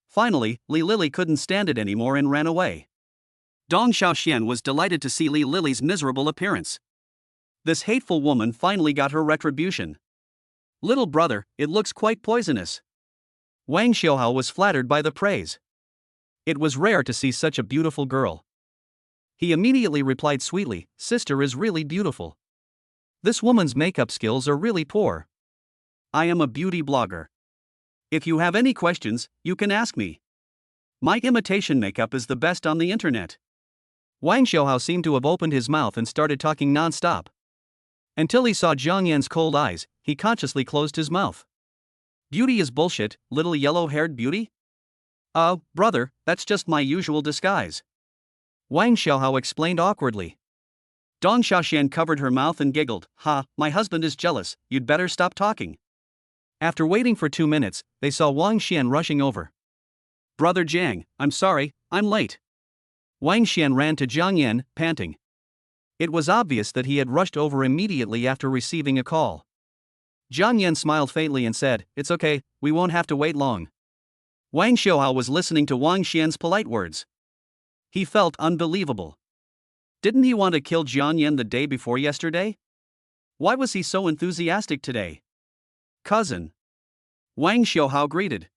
Finally, Li Lili couldn't stand it anymore and ran away. Dong Xiaoxian was delighted to see Li Lili's miserable appearance. This hateful woman finally got her retribution. Little brother, it looks quite poisonous. Wang Xiuhao was flattered by the praise. It was rare to see such a beautiful girl. He immediately replied sweetly, Sister is really beautiful. This woman's makeup skills are really poor. I am a beauty blogger. If you have any questions, you can ask me. My imitation makeup is the best on the internet. Wang Xiuhao seemed to have opened his mouth and started talking non-stop. Until he saw Jiang Yan's cold eyes, he consciously closed his mouth. Beauty is bullshit, little yellow-haired beauty? Brother, that's just my usual disguise. Wang Xiuhao explained awkwardly. Dong Xiaoxian covered her mouth and giggled. Ha, my husband is jealous, you'd better stop talking. After waiting for 2 minutes, they saw Wang Xian rushing over. Brother Jiang, I'm sorry, I'm late. Wang Xian ran to Jiang Yan, panting. It was obvious that he had rushed over immediately after receiving a call. Jiang Yan smiled faintly and said, It's okay, we won't have to wait long. Wang Xiuhao was listening to Wang Xian's polite words. He felt unbelievable. Didn't he want to kill Jiang Yan the day before yesterday? Why was he so enthusiastic today? Cousin. Wang Xiuhao greeted.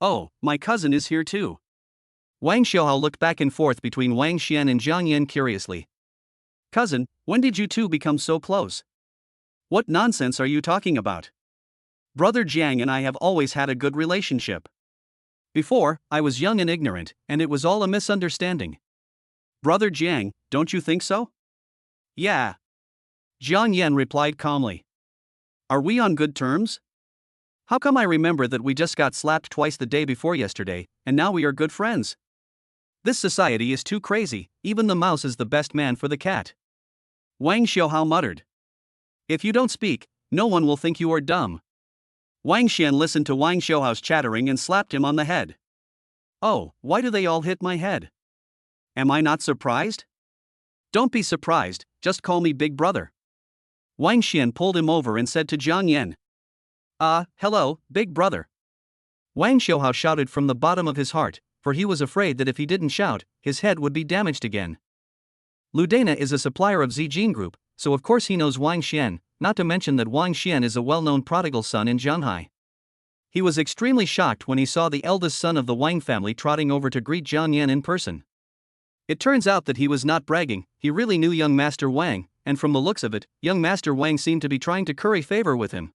Oh, my cousin is here too. Wang Xiaohao looked back and forth between Wang Xian and Jiang Yan curiously. Cousin, when did you two become so close? What nonsense are you talking about? Brother Jiang and I have always had a good relationship. Before, I was young and ignorant, and it was all a misunderstanding. Brother Jiang, don't you think so? Yeah. Jiang Yan replied calmly. Are we on good terms? How come I remember that we just got slapped twice the day before yesterday, and now we are good friends? This society is too crazy, even the mouse is the best man for the cat. Wang Xiaohao muttered. If you don't speak, no one will think you are dumb. Wang Xian listened to Wang Xiaohao's chattering and slapped him on the head. Oh, why do they all hit my head? Am I not surprised? Don't be surprised, just call me Big Brother. Wang Xian pulled him over and said to Jiang Yan. Hello, Big Brother. Wang Xiaohao shouted from the bottom of his heart, for he was afraid that if he didn't shout, his head would be damaged again. Lu Dana is a supplier of Zijin Group, so of course he knows Wang Xian, not to mention that Wang Xian is a well-known prodigal son in Zhanghai. He was extremely shocked when he saw the eldest son of the Wang family trotting over to greet Jiang Yan in person. It turns out that he was not bragging, he really knew young Master Wang, and from the looks of it, young Master Wang seemed to be trying to curry favor with him.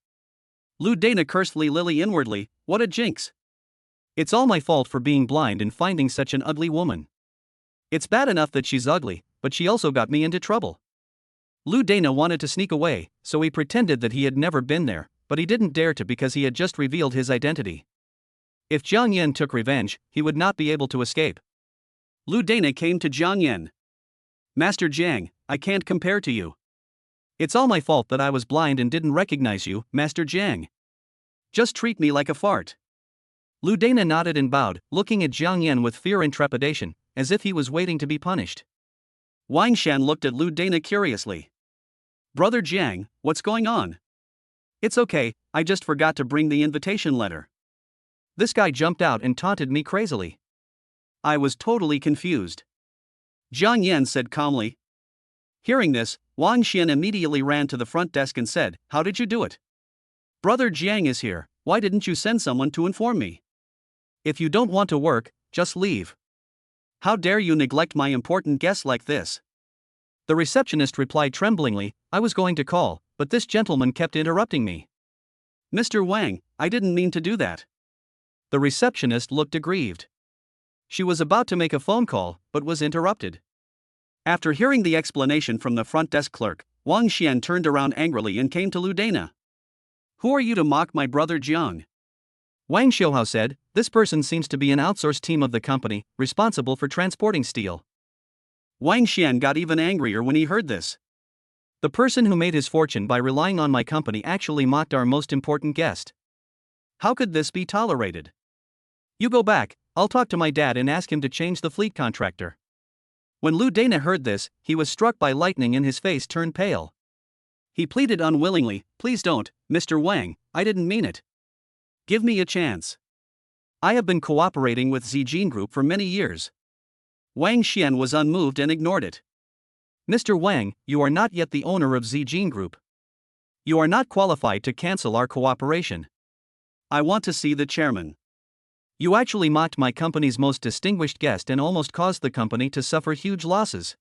Lu Dana cursed Li Lily inwardly, what a jinx. It's all my fault for being blind and finding such an ugly woman. It's bad enough that she's ugly, but she also got me into trouble. Lu Dana wanted to sneak away, so he pretended that he had never been there, but he didn't dare to because he had just revealed his identity. If Jiang Yan took revenge, he would not be able to escape. Lu Dana came to Jiang Yan. Master Jiang, I can't compare to you. It's all my fault that I was blind and didn't recognize you, Master Jiang. Just treat me like a fart. Lu Dana nodded and bowed, looking at Jiang Yan with fear and trepidation, as if he was waiting to be punished. Wang Xian looked at Lu Dana curiously. Brother Jiang, what's going on? It's okay, I just forgot to bring the invitation letter. This guy jumped out and taunted me crazily. I was totally confused. Jiang Yan said calmly. Hearing this, Wang Xian immediately ran to the front desk and said, How did you do it? Brother Jiang is here, why didn't you send someone to inform me? If you don't want to work, just leave. How dare you neglect my important guest like this? The receptionist replied tremblingly, I was going to call, but this gentleman kept interrupting me. Mr. Wang, I didn't mean to do that. The receptionist looked aggrieved. She was about to make a phone call, but was interrupted. After hearing the explanation from the front desk clerk, Wang Xian turned around angrily and came to Lu Dana. Who are you to mock my brother Jiang? Wang Xiaohao said, this person seems to be an outsourced team of the company, responsible for transporting steel. Wang Xian got even angrier when he heard this. The person who made his fortune by relying on my company actually mocked our most important guest. How could this be tolerated? You go back, I'll talk to my dad and ask him to change the fleet contractor. When Lu Dana heard this, he was struck by lightning and his face turned pale. He pleaded unwillingly, please don't, Mr. Wang, I didn't mean it. Give me a chance. I have been cooperating with Zijin Group for many years. Wang Xian was unmoved and ignored it. Mr. Wang, you are not yet the owner of Zijin Group. You are not qualified to cancel our cooperation. I want to see the chairman. You actually mocked my company's most distinguished guest and almost caused the company to suffer huge losses.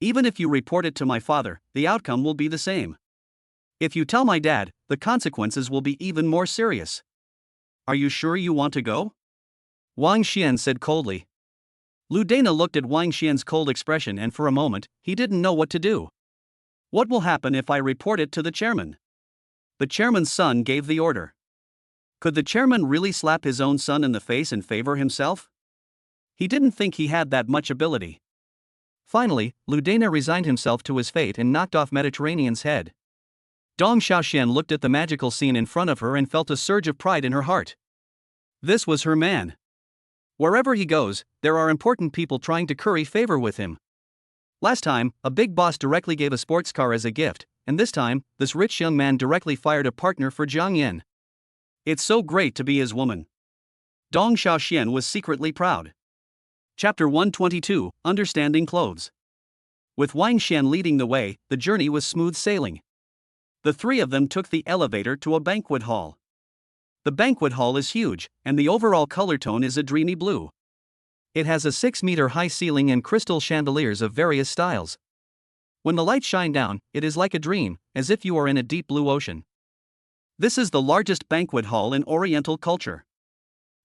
Even if you report it to my father, the outcome will be the same. If you tell my dad, the consequences will be even more serious. Are you sure you want to go? Wang Xian said coldly. Lu Dana looked at Wang Xian's cold expression and for a moment, he didn't know what to do. What will happen if I report it to the chairman? The chairman's son gave the order. Could the chairman really slap his own son in the face and favor himself? He didn't think he had that much ability. Finally, Lu Dana resigned himself to his fate and knocked off Mediterranean's head. Dong Xiaoxian looked at the magical scene in front of her and felt a surge of pride in her heart. This was her man. Wherever he goes, there are important people trying to curry favor with him. Last time, a big boss directly gave a sports car as a gift, and this time, this rich young man directly fired a partner for Jiang Yan. It's so great to be his woman. Dong Xiaoxian was secretly proud. Chapter 122, Understanding Clothes. With Wang Xian leading the way, the journey was smooth sailing. The three of them took the elevator to a banquet hall. The banquet hall is huge, and the overall color tone is a dreamy blue. It has a 6-meter-high ceiling and crystal chandeliers of various styles. When the lights shine down, it is like a dream, as if you are in a deep blue ocean. This is the largest banquet hall in Oriental culture.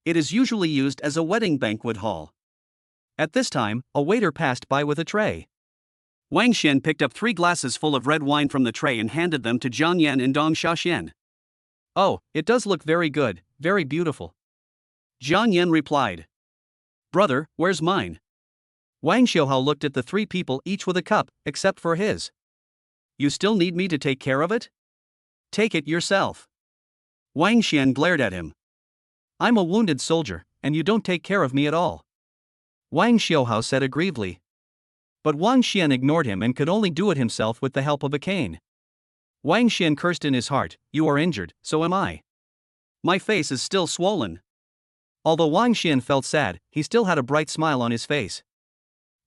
It is usually used as a wedding banquet hall. At this time, a waiter passed by with a tray. Wang Xian picked up 3 glasses full of red wine from the tray and handed them to Jiang Yan and Dong Xiaoxian. "Oh, it does look very good, very beautiful," Jiang Yan replied. "Brother, where's mine?" Wang Xiaohao looked at the 3 people each with a cup, except for his. "You still need me to take care of it? Take it yourself." Wang Xian glared at him. "I'm a wounded soldier, and you don't take care of me at all," Wang Xiaohao said aggrievedly. But Wang Xian ignored him and could only do it himself with the help of a cane. Wang Xian cursed in his heart, "You are injured, so am I. My face is still swollen." Although Wang Xian felt sad, he still had a bright smile on his face.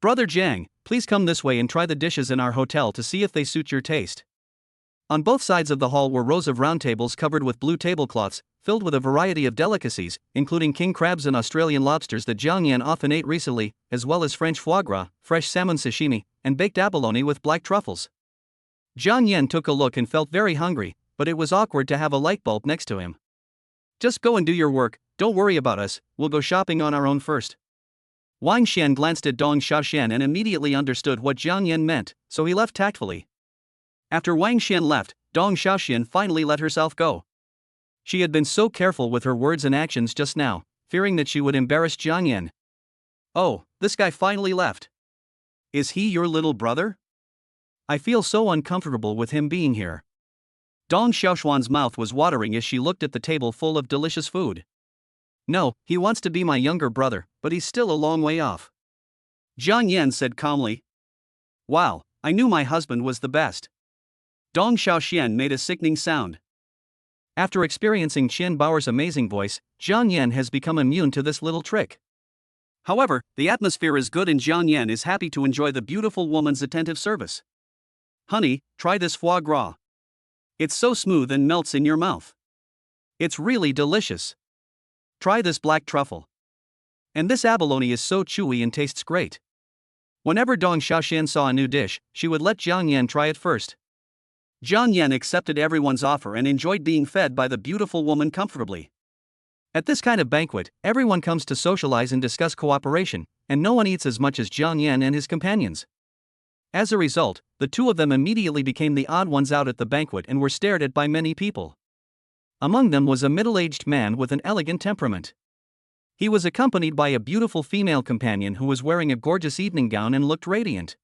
"Brother Jiang, please come this way and try the dishes in our hotel to see if they suit your taste." On both sides of the hall were rows of round tables covered with blue tablecloths, filled with a variety of delicacies, including king crabs and Australian lobsters that Jiang Yan often ate recently, as well as French foie gras, fresh salmon sashimi, and baked abalone with black truffles. Jiang Yan took a look and felt very hungry, but it was awkward to have a light bulb next to him. "Just go and do your work, don't worry about us, we'll go shopping on our own first." Wang Xian glanced at Dong Xiaoxian and immediately understood what Jiang Yan meant, so he left tactfully. After Wang Xian left, Dong Xiaoxian finally let herself go. She had been so careful with her words and actions just now, fearing that she would embarrass Jiang Yan. "Oh, this guy finally left. Is he your little brother? I feel so uncomfortable with him being here." Dong Xiaoxuan's mouth was watering as she looked at the table full of delicious food. "No, he wants to be my younger brother, but he's still a long way off," Jiang Yan said calmly. "Wow, I knew my husband was the best." Dong Xiaoxian made a sickening sound. After experiencing Qian Bao's amazing voice, Jiang Yan has become immune to this little trick. However, the atmosphere is good and Jiang Yan is happy to enjoy the beautiful woman's attentive service. "Honey, try this foie gras. It's so smooth and melts in your mouth. It's really delicious. Try this black truffle. And this abalone is so chewy and tastes great." Whenever Dong Xiaoxian saw a new dish, she would let Jiang Yan try it first. Jiang Yan accepted everyone's offer and enjoyed being fed by the beautiful woman comfortably. At this kind of banquet, everyone comes to socialize and discuss cooperation, and no one eats as much as Jiang Yan and his companions. As a result, the 2 of them immediately became the odd ones out at the banquet and were stared at by many people. Among them was a middle-aged man with an elegant temperament. He was accompanied by a beautiful female companion who was wearing a gorgeous evening gown and looked radiant.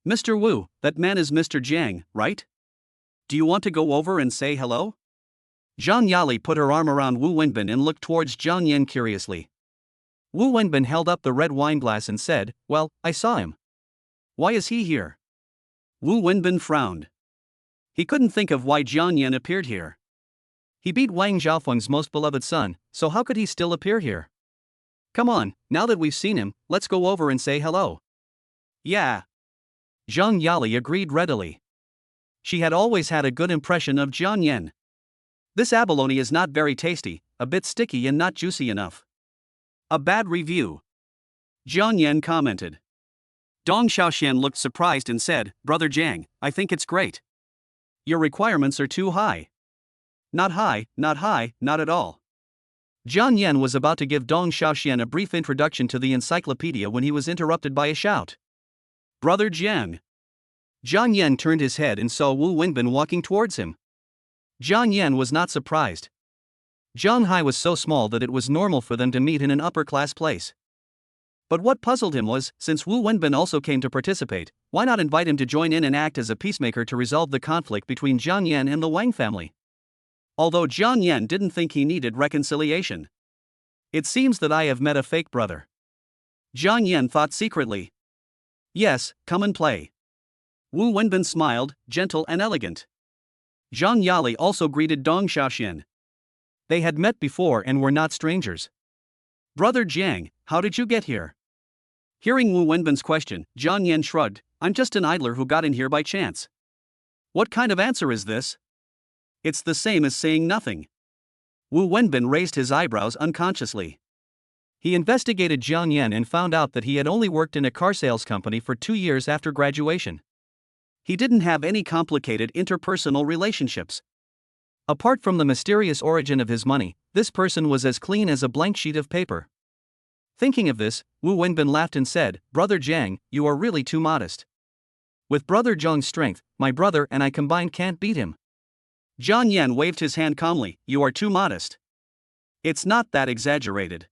"Mr. Wu, that man is Mr. Jiang, right? Do you want to go over and say hello?" Zhang Yali put her arm around Wu Wenbin and looked towards Jiang Yan curiously. Wu Wenbin held up the red wine glass and said, "Well, I saw him. Why is he here?" Wu Wenbin frowned. He couldn't think of why Jiang Yan appeared here. He beat Wang Zhaofeng's most beloved son, so how could he still appear here? "Come on, now that we've seen him, let's go over and say hello." "Yeah." Zhang Yali agreed readily. She had always had a good impression of Jiang Yan. "This abalone is not very tasty, a bit sticky and not juicy enough. A bad review," Jiang Yan commented. Dong Xiaoxian looked surprised and said, "Brother Jiang, I think it's great. Your requirements are too high." "Not high, not high, not at all." Jiang Yan was about to give Dong Xiaoxian a brief introduction to the encyclopedia when he was interrupted by a shout. "Brother Jiang." Jiang Yan turned his head and saw Wu Wenbin walking towards him. Jiang Yan was not surprised. Zhanghai was so small that it was normal for them to meet in an upper-class place. But what puzzled him was, since Wu Wenbin also came to participate, why not invite him to join in and act as a peacemaker to resolve the conflict between Jiang Yan and the Wang family? Although Jiang Yan didn't think he needed reconciliation. "It seems that I have met a fake brother," Jiang Yan thought secretly. "Yes, come and play." Wu Wenbin smiled, gentle and elegant. Zhang Yali also greeted Dong Xiaoxian. They had met before and were not strangers. "Brother Jiang, how did you get here?" Hearing Wu Wenbin's question, Jiang Yan shrugged, "I'm just an idler who got in here by chance." "What kind of answer is this? It's the same as saying nothing." Wu Wenbin raised his eyebrows unconsciously. He investigated Jiang Yan and found out that he had only worked in a car sales company for 2 years after graduation. He didn't have any complicated interpersonal relationships. Apart from the mysterious origin of his money, this person was as clean as a blank sheet of paper. Thinking of this, Wu Wenbin laughed and said, "Brother Jiang, you are really too modest. With Brother Zhang's strength, my brother and I combined can't beat him." Jiang Yan waved his hand calmly. "You are too modest. It's not that exaggerated."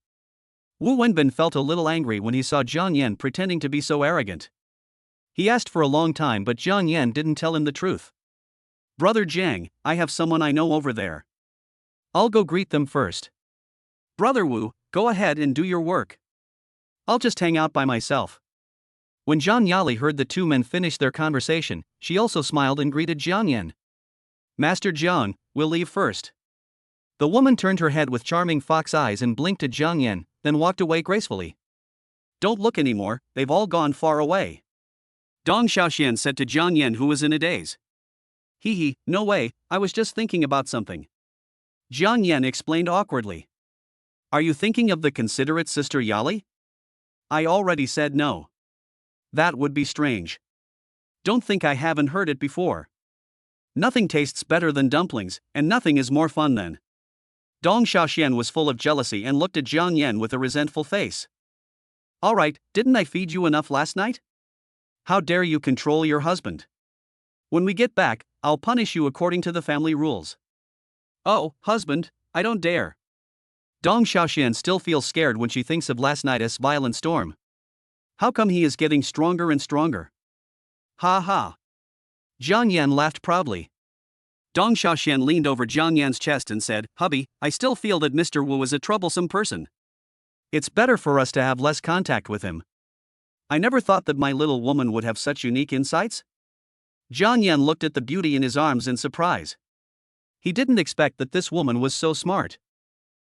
Wu Wenbin felt a little angry when he saw Jiang Yan pretending to be so arrogant. He asked for a long time, but Jiang Yan didn't tell him the truth. "Brother Jiang, I have someone I know over there. I'll go greet them first." "Brother Wu, go ahead and do your work. I'll just hang out by myself." When Zhang Yali heard the two men finish their conversation, she also smiled and greeted Jiang Yan. "Master Jiang, we'll leave first." The woman turned her head with charming fox eyes and blinked at Jiang Yan, then walked away gracefully. "Don't look anymore, they've all gone far away," Dong Xiaoxian said to Jiang Yan, who was in a daze. "Hee, no way, I was just thinking about something," Jiang Yan explained awkwardly. "Are you thinking of the considerate Sister Yali?" "I already said no." "That would be strange. Don't think I haven't heard it before. Nothing tastes better than dumplings, and nothing is more fun than." Dong Xiaoxian was full of jealousy and looked at Jiang Yan with a resentful face. "Alright, didn't I feed you enough last night? How dare you control your husband? When we get back, I'll punish you according to the family rules." "Oh, husband, I don't dare." Dong Xiaoxian still feels scared when she thinks of last night's violent storm. How come he is getting stronger and stronger? Ha ha. Jiang Yan laughed proudly. Dong Xiaoxian leaned over Jiang Yan's chest and said, "Hubby, I still feel that Mr. Wu is a troublesome person. It's better for us to have less contact with him. I never thought that my little woman would have such unique insights." Jiang Yan looked at the beauty in his arms in surprise. He didn't expect that this woman was so smart.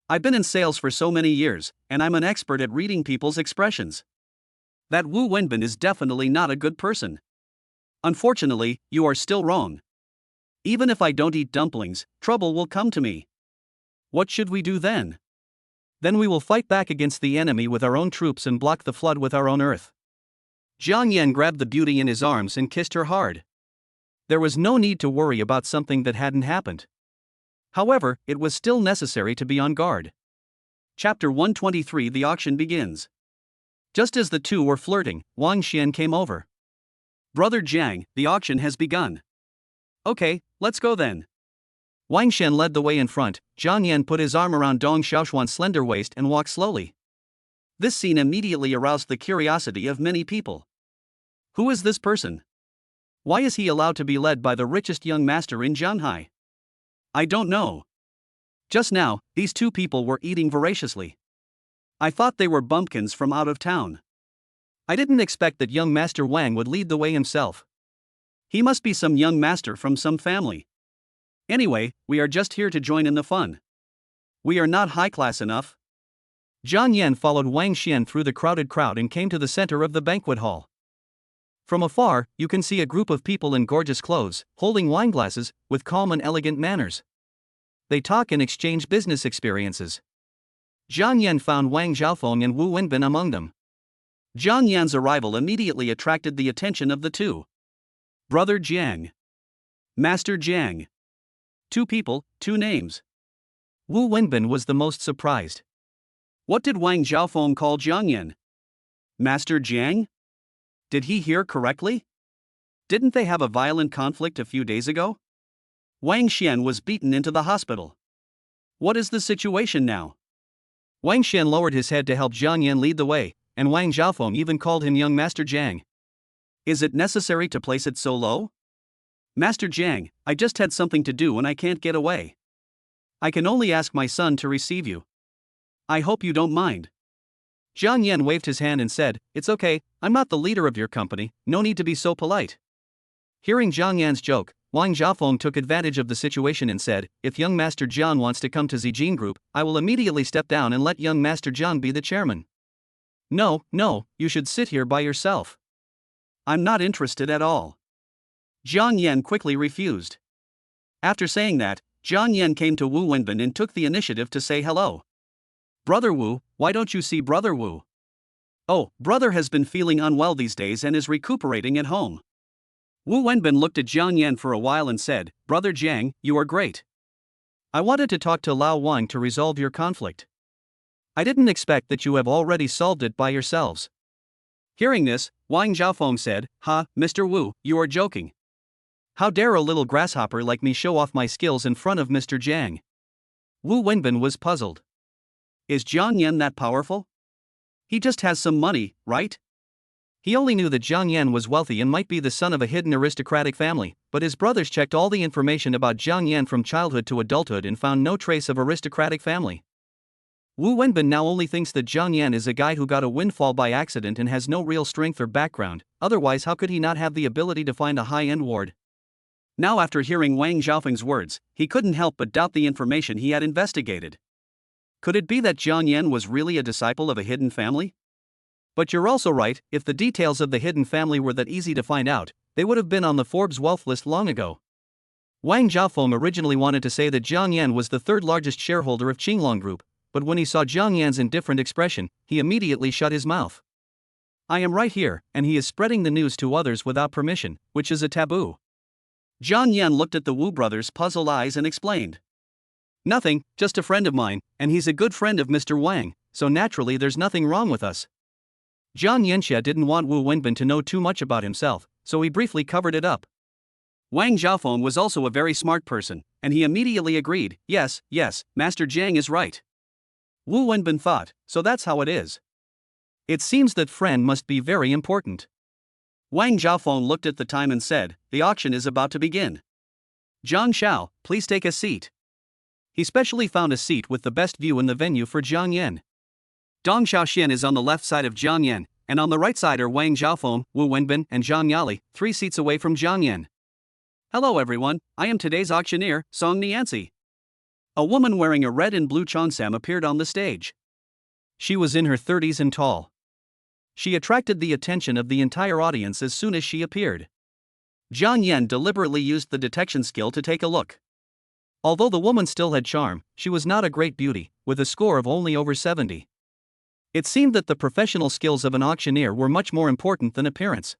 "I've been in sales for so many years, and I'm an expert at reading people's expressions. That Wu Wenbin is definitely not a good person. Unfortunately, you are still wrong. Even if I don't eat dumplings, trouble will come to me." "What should we do then?" "Then we will fight back against the enemy with our own troops and block the flood with our own earth." Jiang Yan grabbed the beauty in his arms and kissed her hard. There was no need to worry about something that hadn't happened. However, it was still necessary to be on guard. Chapter 123. The auction begins. Just as the two were flirting, Wang Xian came over. "Brother Jiang, the auction has begun." "Okay, let's go then." Wang Xian led the way in front. Jiang Yan put his arm around Dong Xiaoxuan's slender waist and walked slowly. This scene immediately aroused the curiosity of many people. Who is this person? Why is he allowed to be led by the richest young master in Shanghai? I don't know. Just now, these two people were eating voraciously. I thought they were bumpkins from out of town. I didn't expect that young Master Wang would lead the way himself. He must be some young master from some family. Anyway, we are just here to join in the fun. We are not high class enough. Jiang Yan followed Wang Xian through the crowded crowd and came to the center of the banquet hall. From afar, you can see a group of people in gorgeous clothes, holding wine glasses, with calm and elegant manners. They talk and exchange business experiences. Jiang Yan found Wang Xiaofeng and Wu Wenbin among them. Jiang Yan's arrival immediately attracted the attention of the two. Brother Jiang. Master Jiang. Two people, two names. Wu Wenbin was the most surprised. What did Wang Xiaofeng call Jiang Yan? Master Jiang? Did he hear correctly? Didn't they have a violent conflict a few days ago? Wang Xian was beaten into the hospital. What is the situation now? Wang Xian lowered his head to help Jiang Yan lead the way, and Wang Xiaofeng even called him young Master Jiang. Is it necessary to place it so low? Master Jiang, I just had something to do and I can't get away. I can only ask my son to receive you. I hope you don't mind. Jiang Yan waved his hand and said, "It's okay, I'm not the leader of your company, no need to be so polite." Hearing Jiang Yan's joke, Wang Xiaofeng took advantage of the situation and said, "If young Master Jiang wants to come to Zijin Group, I will immediately step down and let young Master Jiang be the chairman." No, you should sit here by yourself. I'm not interested at all. Jiang Yan quickly refused. After saying that, Jiang Yan came to Wu Wenbin and took the initiative to say hello. Brother Wu, why don't you see Brother Wu? Oh, brother has been feeling unwell these days and is recuperating at home. Wu Wenbin looked at Jiang Yan for a while and said, Brother Jiang, you are great. I wanted to talk to Lao Wang to resolve your conflict. I didn't expect that you have already solved it by yourselves. Hearing this, Wang Zhaofeng said, Ha, Mr. Wu, you are joking. How dare a little grasshopper like me show off my skills in front of Mr. Jiang? Wu Wenbin was puzzled. Is Jiang Yan that powerful? He just has some money, right? He only knew that Jiang Yan was wealthy and might be the son of a hidden aristocratic family, but his brothers checked all the information about Jiang Yan from childhood to adulthood and found no trace of aristocratic family. Wu Wenbin now only thinks that Jiang Yan is a guy who got a windfall by accident and has no real strength or background, otherwise how could he not have the ability to find a high-end ward? Now after hearing Wang Zhaofeng's words, he couldn't help but doubt the information he had investigated. Could it be that Jiang Yan was really a disciple of a hidden family? But you're also right, if the details of the hidden family were that easy to find out, they would have been on the Forbes wealth list long ago. Wang Zhaofeng originally wanted to say that Jiang Yan was the third largest shareholder of Qinglong Group, but when he saw Jiang Yan's indifferent expression, he immediately shut his mouth. I am right here, and he is spreading the news to others without permission, which is a taboo. Jiang Yan looked at the Wu brothers' puzzled eyes and explained. Nothing, just a friend of mine, and he's a good friend of Mr. Wang, so naturally there's nothing wrong with us. Jiang Yanxia didn't want Wu Wenbin to know too much about himself, so he briefly covered it up. Wang Zhaofeng was also a very smart person, and he immediately agreed, yes, Master Jiang is right. Wu Wenbin thought, so that's how it is. It seems that friend must be very important. Wang Zhaofeng looked at the time and said, the auction is about to begin. Zhang Shao, please take a seat. He specially found a seat with the best view in the venue for Jiang Yan. Dong Xiaoxian is on the left side of Jiang Yan, and on the right side are Wang Zhaofeng, Wu Wenbin, and Zhang Yali, 3 seats away from Jiang Yan. Hello everyone, I am today's auctioneer, Song Nianci. A woman wearing a red and blue cheongsam appeared on the stage. She was in her 30s and tall. She attracted the attention of the entire audience as soon as she appeared. Jiang Yan deliberately used the detection skill to take a look. Although the woman still had charm, she was not a great beauty, with a score of only over 70. It seemed that the professional skills of an auctioneer were much more important than appearance.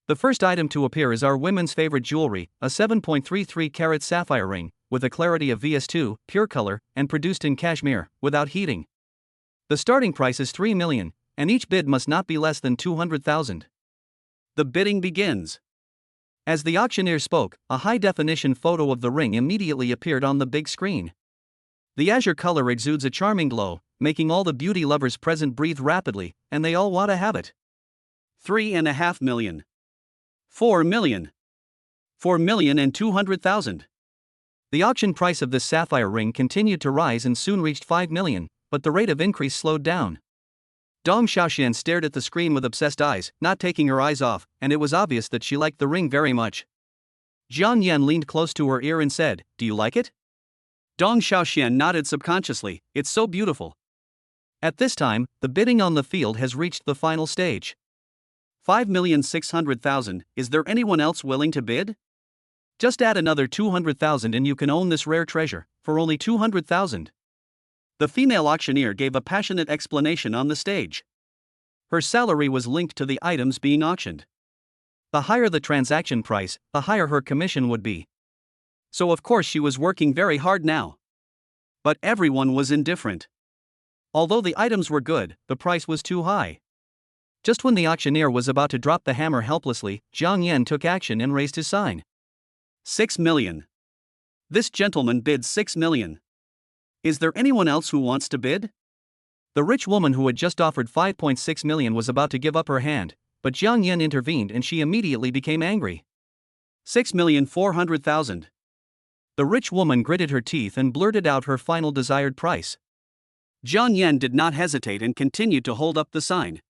The first item to appear is our women's favorite jewelry, a 7.33 carat sapphire ring, with a clarity of VS2, pure color, and produced in cashmere, without heating. The starting price is 3 million, and each bid must not be less than 200,000. The bidding begins. As the auctioneer spoke, a high-definition photo of the ring immediately appeared on the big screen. The azure color exudes a charming glow, making all the beauty lovers present breathe rapidly, and they all want to have it. 3.5 million. 4 million. 4,200,000. The auction price of this sapphire ring continued to rise and soon reached 5 million, but the rate of increase slowed down. Dong Xiaoxian stared at the screen with obsessed eyes, not taking her eyes off, and it was obvious that she liked the ring very much. Jiang Yan leaned close to her ear and said, Do you like it? Dong Xiaoxian nodded subconsciously, it's so beautiful. At this time, the bidding on the field has reached the final stage. 5,600,000, is there anyone else willing to bid? Just add another 200,000 and you can own this rare treasure, for only 200,000. The female auctioneer gave a passionate explanation on the stage. Her salary was linked to the items being auctioned. The higher the transaction price, the higher her commission would be. So of course she was working very hard now. But everyone was indifferent. Although the items were good, the price was too high. Just when the auctioneer was about to drop the hammer helplessly, Jiang Yan took action and raised his sign. 6 million. This gentleman bid 6 million. Is there anyone else who wants to bid? The rich woman who had just offered 5.6 million was about to give up her hand, but Jiang Yan intervened and she immediately became angry. 6,400,000. The rich woman gritted her teeth and blurted out her final desired price. Jiang Yan did not hesitate and continued to hold up the sign.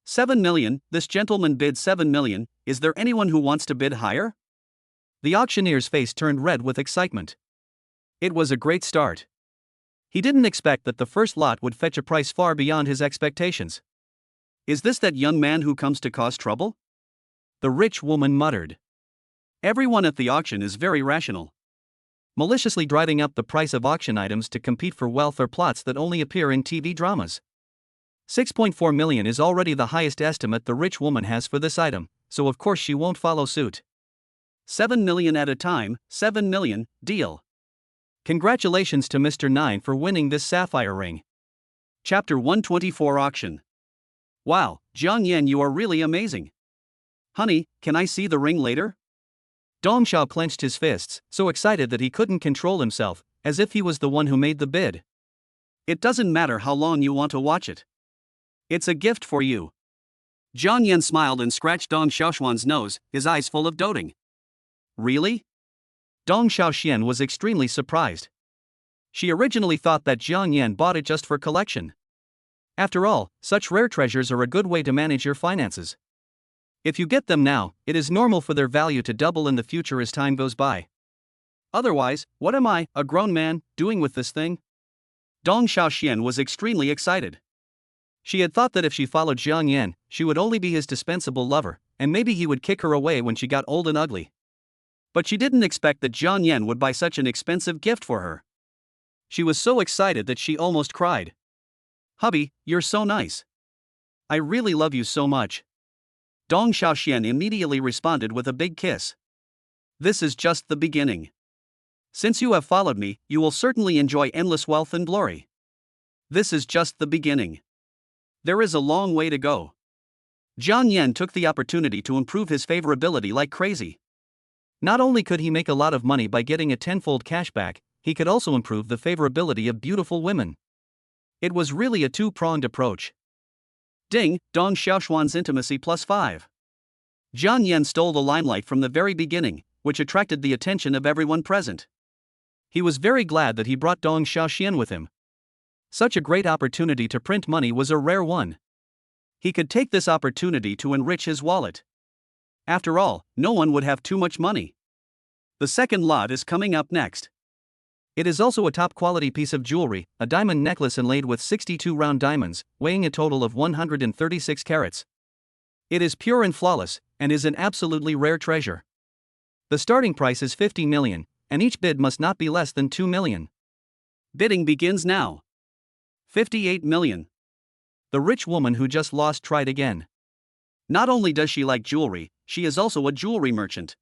7 million, this gentleman bid 7 million, is there anyone who wants to bid higher? The auctioneer's face turned red with excitement. It was a great start. He didn't expect that the first lot would fetch a price far beyond his expectations. Is this that young man who comes to cause trouble? The rich woman muttered. Everyone at the auction is very rational. maliciously driving up the price of auction items to compete for wealth or plots that only appear in TV dramas. 6.4 million is already the highest estimate the rich woman has for this item, so of course she won't follow suit. 7 million at a time, 7 million, deal. Congratulations to Mr. 9 for winning this sapphire ring. Chapter 124 Auction. Wow, Jiang Yan, you are really amazing. Honey, can I see the ring later? Dong Xiao clenched his fists, so excited that he couldn't control himself, as if he was the one who made the bid. It doesn't matter how long you want to watch it. It's a gift for you. Jiang Yan smiled and scratched Dong Xiaoxuan's nose, his eyes full of doting. Really? Dong Xiaoxian was extremely surprised. She originally thought that Jiang Yan bought it just for collection. After all, such rare treasures are a good way to manage your finances. If you get them now, it is normal for their value to double in the future as time goes by. Otherwise, what am I, a grown man, doing with this thing? Dong Xiaoxian was extremely excited. She had thought that if she followed Jiang Yan, she would only be his dispensable lover, and maybe he would kick her away when she got old and ugly. But she didn't expect that Jiang Yan would buy such an expensive gift for her. She was so excited that she almost cried. Hubby, you're so nice. I really love you so much. Dong Xiaoxian immediately responded with a big kiss. This is just the beginning. Since you have followed me, you will certainly enjoy endless wealth and glory. This is just the beginning. There is a long way to go. Jiang Yan took the opportunity to improve his favorability like crazy. Not only could he make a lot of money by getting a tenfold cashback, he could also improve the favorability of beautiful women. It was really a two-pronged approach. Ding, Dong Xiaoxuan's intimacy +5. Jiang Yan stole the limelight from the very beginning, which attracted the attention of everyone present. He was very glad that he brought Dong Xiaoxian with him. Such a great opportunity to print money was a rare one. He could take this opportunity to enrich his wallet. After all, no one would have too much money. The second lot is coming up next. It is also a top-quality piece of jewelry, a diamond necklace inlaid with 62 round diamonds, weighing a total of 136 carats. It is pure and flawless, and is an absolutely rare treasure. The starting price is 50 million, and each bid must not be less than 2 million. Bidding begins now. 58 million. The rich woman who just lost tried again. Not only does she like jewelry, she is also a jewelry merchant.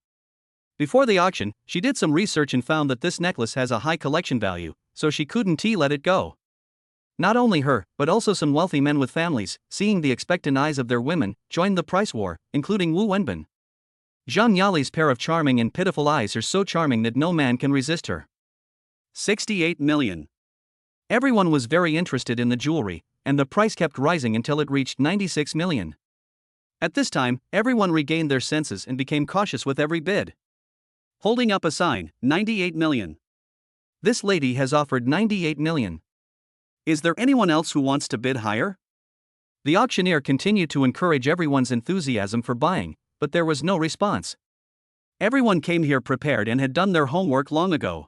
Before the auction, she did some research and found that this necklace has a high collection value, so she couldn't let it go. Not only her, but also some wealthy men with families, seeing the expectant eyes of their women, joined the price war, including Wu Wenbin. Zhang Yali's pair of charming and pitiful eyes are so charming that no man can resist her. 68 million. Everyone was very interested in the jewelry, and the price kept rising until it reached 96 million. At this time, everyone regained their senses and became cautious with every bid. Holding up a sign, 98 million. This lady has offered 98 million. Is there anyone else who wants to bid higher? The auctioneer continued to encourage everyone's enthusiasm for buying, but there was no response. Everyone came here prepared and had done their homework long ago.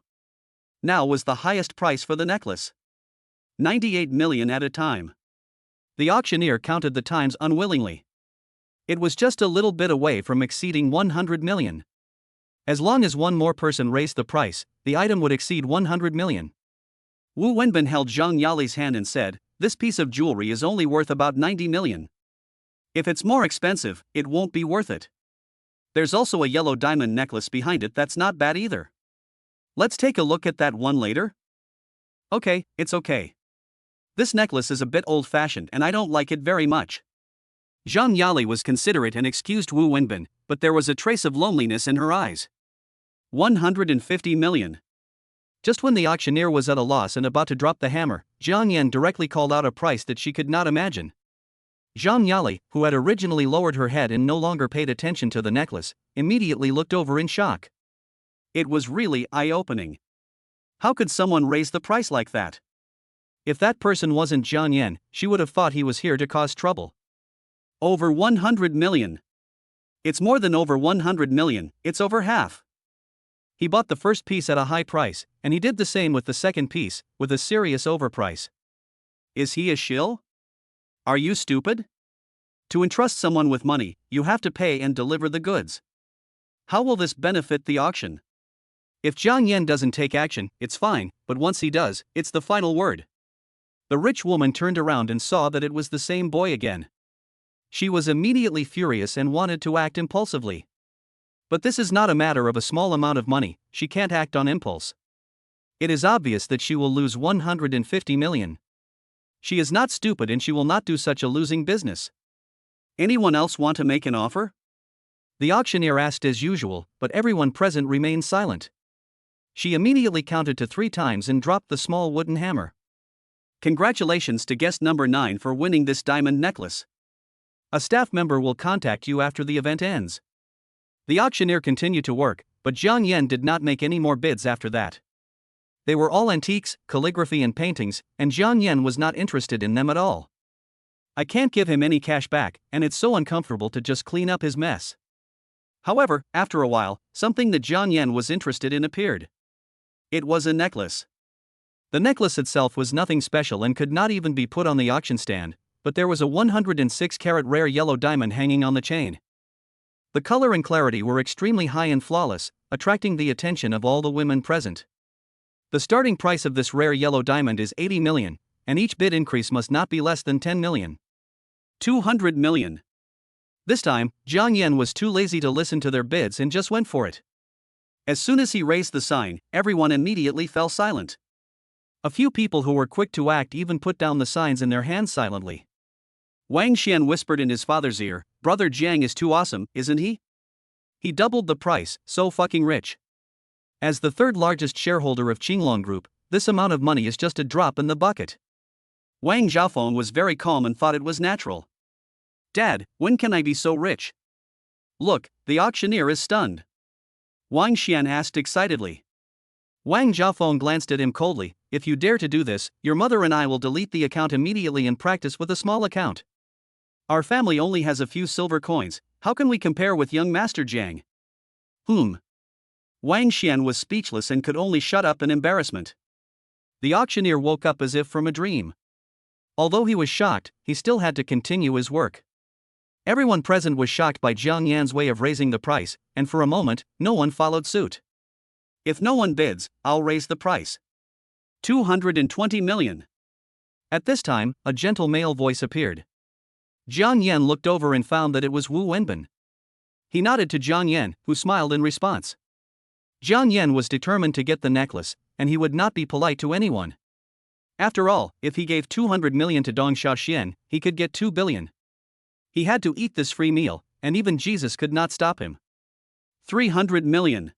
Now was the highest price for the necklace. 98 million at a time. The auctioneer counted the times unwillingly. It was just a little bit away from exceeding 100 million. As long as one more person raised the price, the item would exceed 100 million. Wu Wenbin held Zhang Yali's hand and said, "This piece of jewelry is only worth about 90 million. If it's more expensive, it won't be worth it. There's also a yellow diamond necklace behind it that's not bad either. Let's take a look at that one later." Okay, it's okay. This necklace is a bit old-fashioned and I don't like it very much. Zhang Yali was considerate and excused Wu Wenbin, but there was a trace of loneliness in her eyes. 150 million. Just when the auctioneer was at a loss and about to drop the hammer, Jiang Yan directly called out a price that she could not imagine. Zhang Yali, who had originally lowered her head and no longer paid attention to the necklace, immediately looked over in shock. It was really eye-opening. How could someone raise the price like that? If that person wasn't Jiang Yan, she would have thought he was here to cause trouble. Over 100 million. It's more than over 100 million, it's over half. He bought the first piece at a high price, and he did the same with the second piece, with a serious overprice. Is he a shill? Are you stupid? To entrust someone with money, you have to pay and deliver the goods. How will this benefit the auction? If Jiang Yan doesn't take action, it's fine, but once he does, it's the final word. The rich woman turned around and saw that it was the same boy again. She was immediately furious and wanted to act impulsively. But this is not a matter of a small amount of money, she can't act on impulse. It is obvious that she will lose 150 million. She is not stupid and she will not do such a losing business. Anyone else want to make an offer? The auctioneer asked as usual, but everyone present remained silent. She immediately counted to 3 times and dropped the small wooden hammer. Congratulations to guest number 9 for winning this diamond necklace. A staff member will contact you after the event ends. The auctioneer continued to work, but Jiang Yan did not make any more bids after that. They were all antiques, calligraphy and paintings, and Jiang Yan was not interested in them at all. I can't give him any cash back, and it's so uncomfortable to just clean up his mess. However, after a while, something that Jiang Yan was interested in appeared. It was a necklace. The necklace itself was nothing special and could not even be put on the auction stand, but there was a 106-carat rare yellow diamond hanging on the chain. The color and clarity were extremely high and flawless, attracting the attention of all the women present. The starting price of this rare yellow diamond is 80 million, and each bid increase must not be less than 10 million. 200 million. This time, Jiang Yan was too lazy to listen to their bids and just went for it. As soon as he raised the sign, everyone immediately fell silent. A few people who were quick to act even put down the signs in their hands silently. Wang Xian whispered in his father's ear, "Brother Jiang is too awesome, isn't he? He doubled the price, so fucking rich." As the third largest shareholder of Qinglong Group, this amount of money is just a drop in the bucket. Wang Xiaofeng was very calm and thought it was natural. "Dad, when can I be so rich?" "Look, the auctioneer is stunned." Wang Xian asked excitedly. Wang Xiaofeng glanced at him coldly. "If you dare to do this, your mother and I will delete the account immediately and practice with a small account. Our family only has a few silver coins, how can we compare with young Master Jiang?" Wang Xian was speechless and could only shut up in embarrassment. The auctioneer woke up as if from a dream. Although he was shocked, he still had to continue his work. Everyone present was shocked by Jiang Yan's way of raising the price, and for a moment, no one followed suit. "If no one bids, I'll raise the price. 220 million. At this time, a gentle male voice appeared. Jiang Yan looked over and found that it was Wu Wenbin. He nodded to Jiang Yan, who smiled in response. Jiang Yan was determined to get the necklace, and he would not be polite to anyone. After all, if he gave 200 million to Dong Xiaoxian, he could get 2 billion. He had to eat this free meal, and even Jesus could not stop him. 300 million.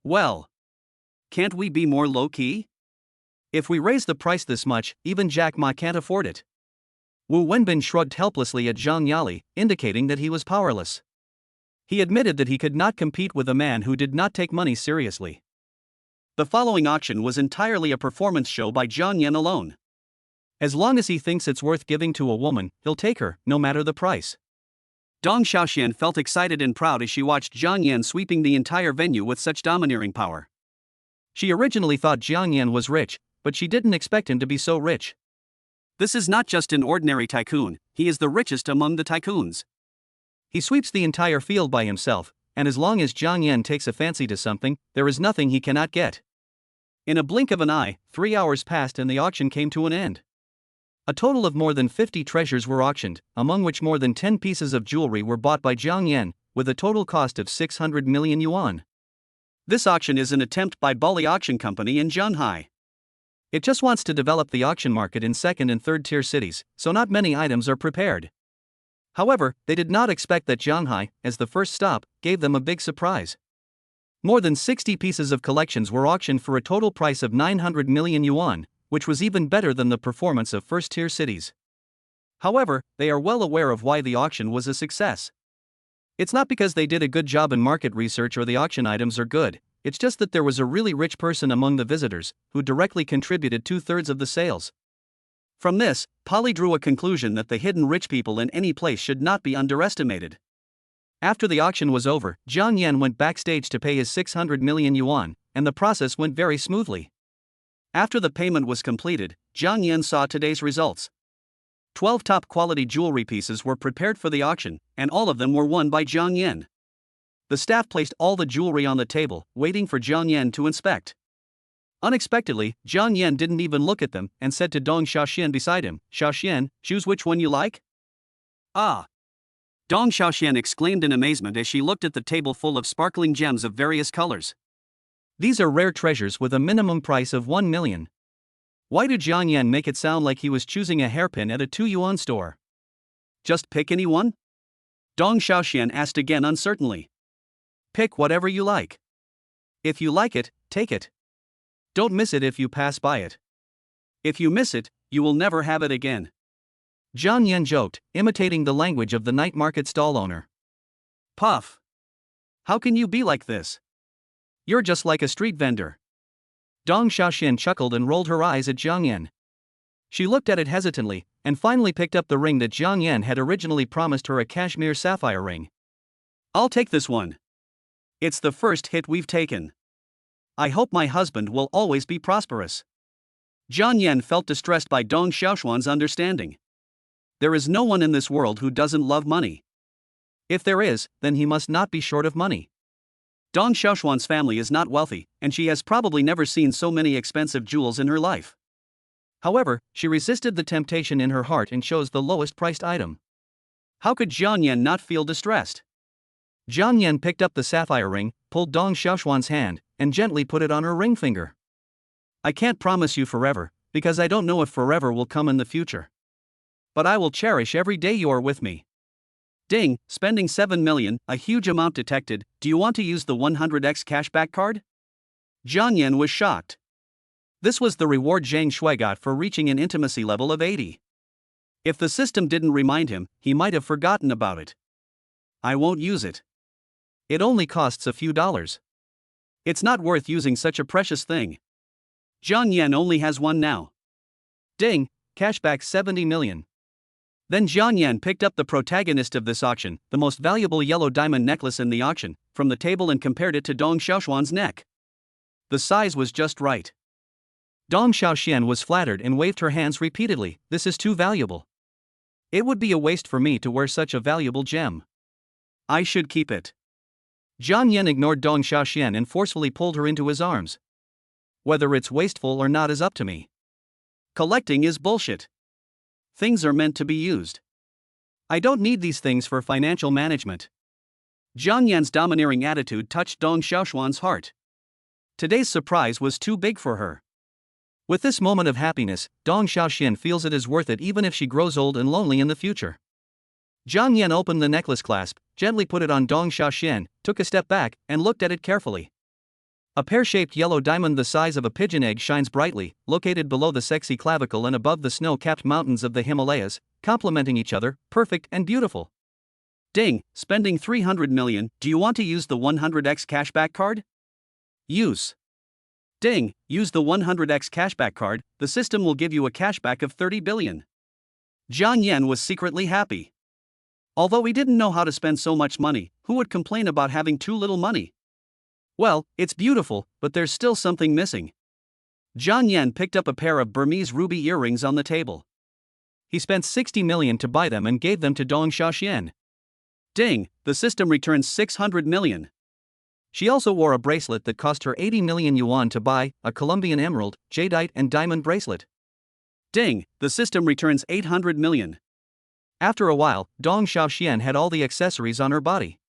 Well, can't we be more low-key? If we raise the price this much, even Jack Ma can't afford it. Wu Wenbin shrugged helplessly at Zhang Yali, indicating that he was powerless. He admitted that he could not compete with a man who did not take money seriously. The following auction was entirely a performance show by Jiang Yan alone. As long as he thinks it's worth giving to a woman, he'll take her, no matter the price. Dong Xiaoxian felt excited and proud as she watched Jiang Yan sweeping the entire venue with such domineering power. She originally thought Jiang Yan was rich, but she didn't expect him to be so rich. This is not just an ordinary tycoon, he is the richest among the tycoons. He sweeps the entire field by himself, and as long as Jiang Yan takes a fancy to something, there is nothing he cannot get. In a blink of an eye, 3 hours passed and the auction came to an end. A total of more than 50 treasures were auctioned, among which more than 10 pieces of jewelry were bought by Jiang Yan, with a total cost of 600 million yuan. This auction is an attempt by Bali Auction Company in Zhanghai. It just wants to develop the auction market in second and third tier cities, so not many items are prepared. However, they did not expect that Shanghai, as the first stop, gave them a big surprise. More than 60 pieces of collections were auctioned for a total price of 900 million yuan, which was even better than the performance of first-tier cities. However, they are well aware of why the auction was a success. It's not because they did a good job in market research or the auction items are good, it's just that there was a really rich person among the visitors, who directly contributed 2/3 of the sales. From this, Polly drew a conclusion that the hidden rich people in any place should not be underestimated. After the auction was over, Jiang Yan went backstage to pay his 600 million yuan, and the process went very smoothly. After the payment was completed, Jiang Yan saw today's results. 12 top-quality jewelry pieces were prepared for the auction, and all of them were won by Jiang Yan. The staff placed all the jewelry on the table, waiting for Jiang Yan to inspect. Unexpectedly, Jiang Yan didn't even look at them and said to Dong Xiaoxian beside him, "Xiaoxian, choose which one you like?" "Ah!" Dong Xiaoxian exclaimed in amazement as she looked at the table full of sparkling gems of various colors. "These are rare treasures with a minimum price of 1 million. Why did Jiang Yan make it sound like he was choosing a hairpin at a 2 yuan store? Just pick any one?" Dong Xiaoxian asked again uncertainly. "Pick whatever you like. If you like it, take it. Don't miss it if you pass by it. If you miss it, you will never have it again." Jiang Yan joked, imitating the language of the night market stall owner. "Puff! How can you be like this? You're just like a street vendor." Dong Xiaoxian chuckled and rolled her eyes at Jiang Yan. She looked at it hesitantly, and finally picked up the ring that Jiang Yan had originally promised her, a cashmere sapphire ring. "I'll take this one. It's the first hit we've taken. I hope my husband will always be prosperous." Jiang Yan felt distressed by Dong Xiaoxuan's understanding. There is no one in this world who doesn't love money. If there is, then he must not be short of money. Dong Xiaoxuan's family is not wealthy, and she has probably never seen so many expensive jewels in her life. However, she resisted the temptation in her heart and chose the lowest priced item. How could Jiang Yan not feel distressed? Jiang Yan picked up the sapphire ring, pulled Dong Xiaoxuan's hand, and gently put it on her ring finger. "I can't promise you forever, because I don't know if forever will come in the future. But I will cherish every day you are with me." Ding, spending 7 million, a huge amount detected. "Do you want to use the 100x cashback card?" Jiang Yan was shocked. This was the reward Zhang Shui got for reaching an intimacy level of 80. If the system didn't remind him, he might have forgotten about it. "I won't use it. It only costs a few dollars. It's not worth using such a precious thing. Jiang Yan only has one now." Ding, cashback 70 million. Then Jiang Yan picked up the protagonist of this auction, the most valuable yellow diamond necklace in the auction, from the table and compared it to Dong Xiaoxuan's neck. The size was just right. Dong Xiaoxian was flattered and waved her hands repeatedly. "This is too valuable. It would be a waste for me to wear such a valuable gem. I should keep it." Jiang Yan ignored Dong Xiaoxian and forcefully pulled her into his arms. "Whether it's wasteful or not is up to me. Collecting is bullshit. Things are meant to be used. I don't need these things for financial management." Jiang Yan's domineering attitude touched Dong Xiaoxuan's heart. Today's surprise was too big for her. With this moment of happiness, Dong Xiaoxian feels it is worth it even if she grows old and lonely in the future. Jiang Yan opened the necklace clasp, gently put it on Dong Xiaoxian, took a step back, and looked at it carefully. A pear-shaped yellow diamond the size of a pigeon egg shines brightly, located below the sexy clavicle and above the snow-capped mountains of the Himalayas, complementing each other, perfect and beautiful. Ding, spending 300 million, do you want to use the 100x cashback card? Use. Ding, use the 100x cashback card, the system will give you a cashback of 30 billion. Jiang Yan was secretly happy. Although he didn't know how to spend so much money, who would complain about having too little money? Well, it's beautiful, but there's still something missing. Jiang Yan picked up a pair of Burmese ruby earrings on the table. He spent 60 million to buy them and gave them to Dong Xiaoxian. Ding, the system returns 600 million. She also wore a bracelet that cost her 80 million yuan to buy, a Colombian emerald, jadeite and diamond bracelet. Ding, the system returns 800 million. After a while, Dong Xiaoxian had all the accessories on her body.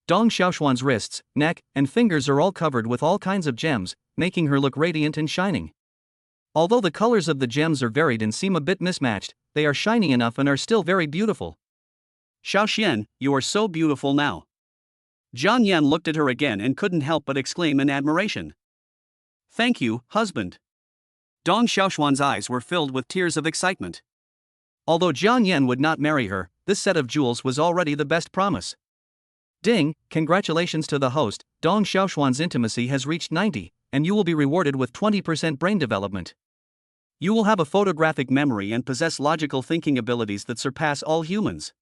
Dong Xiaoxuan's wrists, neck, and fingers are all covered with all kinds of gems, making her look radiant and shining. Although the colors of the gems are varied and seem a bit mismatched, they are shiny enough and are still very beautiful. Xiaoxian, you are so beautiful now. Jiang Yan looked at her again and couldn't help but exclaim in admiration. Thank you, husband. Dong Xiaoxuan's eyes were filled with tears of excitement. Although Jiang Yan would not marry her, this set of jewels was already the best promise. Ding, congratulations to the host, Dong Xiaoxuan's intimacy has reached 90, and you will be rewarded with 20% brain development. You will have a photographic memory and possess logical thinking abilities that surpass all humans.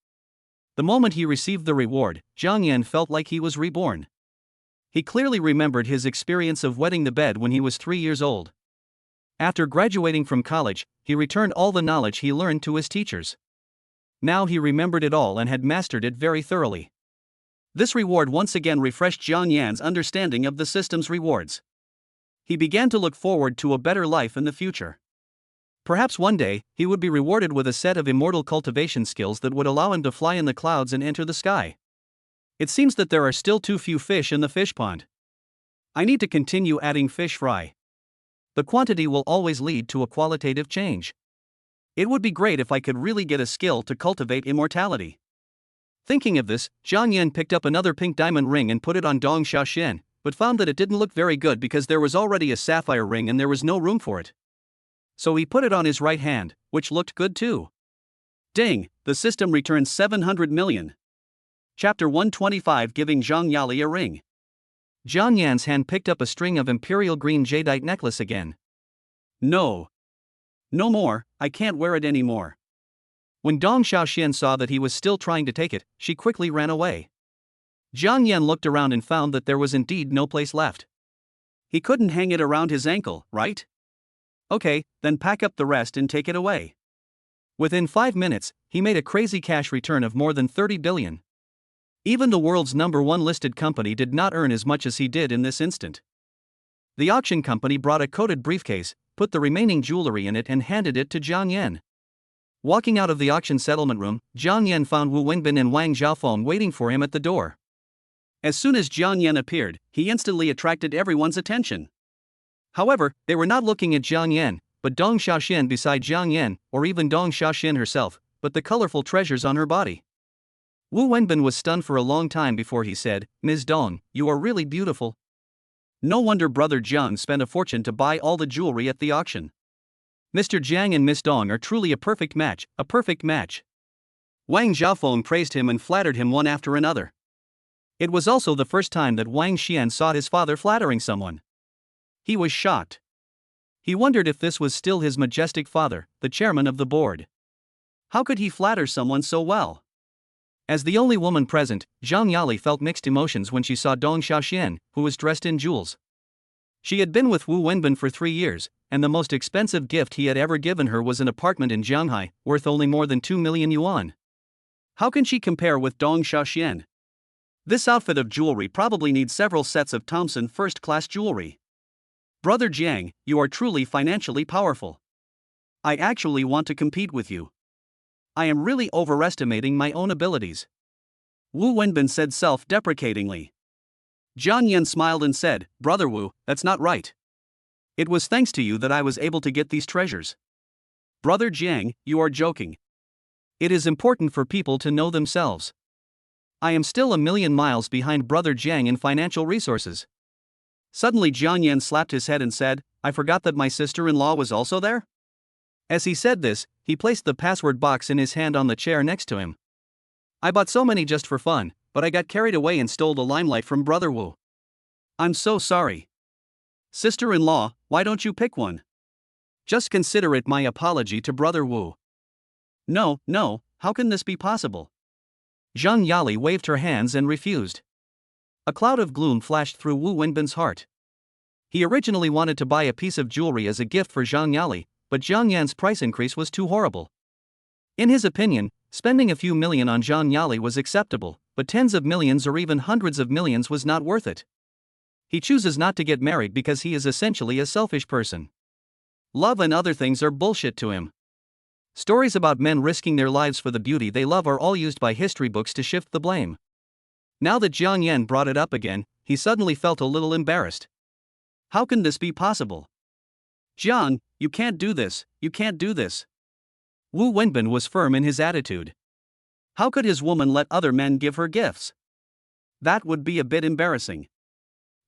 The moment he received the reward, Jiang Yan felt like he was reborn. He clearly remembered his experience of wetting the bed when he was 3 years old. After graduating from college, he returned all the knowledge he learned to his teachers. Now he remembered it all and had mastered it very thoroughly. This reward once again refreshed Jiang Yan's understanding of the system's rewards. He began to look forward to a better life in the future. Perhaps one day, he would be rewarded with a set of immortal cultivation skills that would allow him to fly in the clouds and enter the sky. It seems that there are still too few fish in the fish pond. I need to continue adding fish fry. The quantity will always lead to a qualitative change. It would be great if I could really get a skill to cultivate immortality. Thinking of this, Jiang Yan picked up another pink diamond ring and put it on Dong Xiaoxian, but found that it didn't look very good because there was already a sapphire ring and there was no room for it. So he put it on his right hand, which looked good too. Ding, the system returned 700 million. Chapter 125, giving Zhang Yali a ring. Jiang Yan's hand picked up a string of imperial green jadeite necklace again. No. No more, I can't wear it anymore. When Dong Xiaoxian saw that he was still trying to take it, she quickly ran away. Jiang Yan looked around and found that there was indeed no place left. He couldn't hang it around his ankle, right? Okay, then pack up the rest and take it away. Within 5 minutes, he made a crazy cash return of more than 30 billion. Even the world's #1 listed company did not earn as much as he did in this instant. The auction company brought a coated briefcase, put the remaining jewelry in it and handed it to Jiang Yan. Walking out of the auction settlement room, Jiang Yan found Wu Wenbin and Wang Xiaofeng waiting for him at the door. As soon as Jiang Yan appeared, he instantly attracted everyone's attention. However, they were not looking at Jiang Yan, but Dong Xiaoxian beside Jiang Yan, or even Dong Xiaoxian herself, but the colorful treasures on her body. Wu Wenbin was stunned for a long time before he said, "Ms. Dong, you are really beautiful." No wonder Brother Jiang spent a fortune to buy all the jewelry at the auction. Mr. Jiang and Miss Dong are truly a perfect match, a perfect match. Wang Xiaofeng praised him and flattered him one after another. It was also the first time that Wang Xian saw his father flattering someone. He was shocked. He wondered if this was still his majestic father, the chairman of the board. How could he flatter someone so well? As the only woman present, Zhang Yali felt mixed emotions when she saw Dong Xiaoxian, who was dressed in jewels. She had been with Wu Wenbin for 3 years, and the most expensive gift he had ever given her was an apartment in Shanghai, worth only more than 2 million yuan. How can she compare with Dong Xiaoxian? This outfit of jewelry probably needs several sets of Thompson first-class jewelry. Brother Jiang, you are truly financially powerful. I actually want to compete with you. I am really overestimating my own abilities. Wu Wenbin said self-deprecatingly. Jiang Yan smiled and said, "Brother Wu, that's not right. It was thanks to you that I was able to get these treasures. Brother Jiang, you are joking. It is important for people to know themselves. I am still a million miles behind Brother Jiang in financial resources." Suddenly Jiang Yan slapped his head and said, "I forgot that my sister-in-law was also there?" As he said this, he placed the password box in his hand on the chair next to him. "I bought so many just for fun, but I got carried away and stole the limelight from Brother Wu. I'm so sorry. Sister-in-law, why don't you pick one? Just consider it my apology to Brother Wu." No, how can this be possible?" Zhang Yali waved her hands and refused. A cloud of gloom flashed through Wu Wenbin's heart. He originally wanted to buy a piece of jewelry as a gift for Zhang Yali, but Jiang Yan's price increase was too horrible. In his opinion, spending a few million on Zhang Yali was acceptable, but tens of millions or even hundreds of millions was not worth it. He chooses not to get married because he is essentially a selfish person. Love and other things are bullshit to him. Stories about men risking their lives for the beauty they love are all used by history books to shift the blame. Now that Jiang Yan brought it up again, he suddenly felt a little embarrassed. How can this be possible? Jiang, you can't do this, you can't do this. Wu Wenbin was firm in his attitude. How could his woman let other men give her gifts? That would be a bit embarrassing.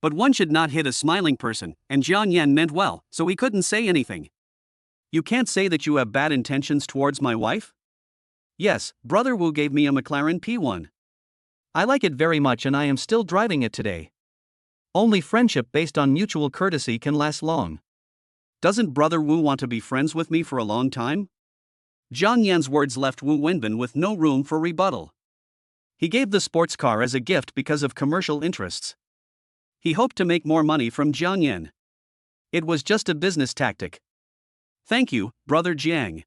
But one should not hit a smiling person, and Jiang Yan meant well, so he couldn't say anything. You can't say that you have bad intentions towards my wife? Yes, Brother Wu gave me a McLaren P1. I like it very much and I am still driving it today. Only friendship based on mutual courtesy can last long. Doesn't Brother Wu want to be friends with me for a long time? Jiang Yan's words left Wu Wenbin with no room for rebuttal. He gave the sports car as a gift because of commercial interests. He hoped to make more money from Jiang Yan. It was just a business tactic. Thank you, Brother Jiang.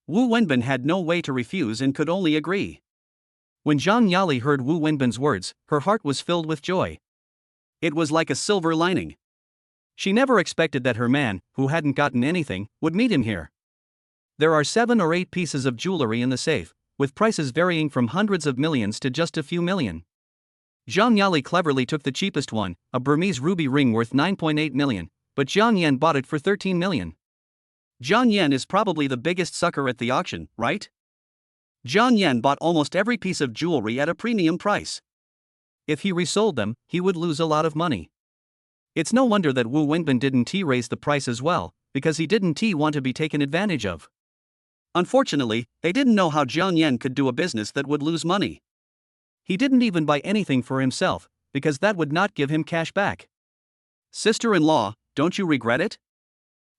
Wu Wenbin had no way to refuse and could only agree. When Zhang Yali heard Wu Wenbin's words, her heart was filled with joy. It was like a silver lining. She never expected that her man, who hadn't gotten anything, would meet him here. There are 7 or 8 pieces of jewelry in the safe, with prices varying from hundreds of millions to just a few million. Zhang Yali cleverly took the cheapest one, a Burmese ruby ring worth 9.8 million, but Jiang Yan bought it for 13 million. Jiang Yan is probably the biggest sucker at the auction, right? Jiang Yan bought almost every piece of jewelry at a premium price. If he resold them, he would lose a lot of money. It's no wonder that Wu Wenbin didn't raise the price as well, because he didn't want to be taken advantage of. Unfortunately, they didn't know how Jiang Yan could do a business that would lose money. He didn't even buy anything for himself, because that would not give him cash back. Sister-in-law, don't you regret it?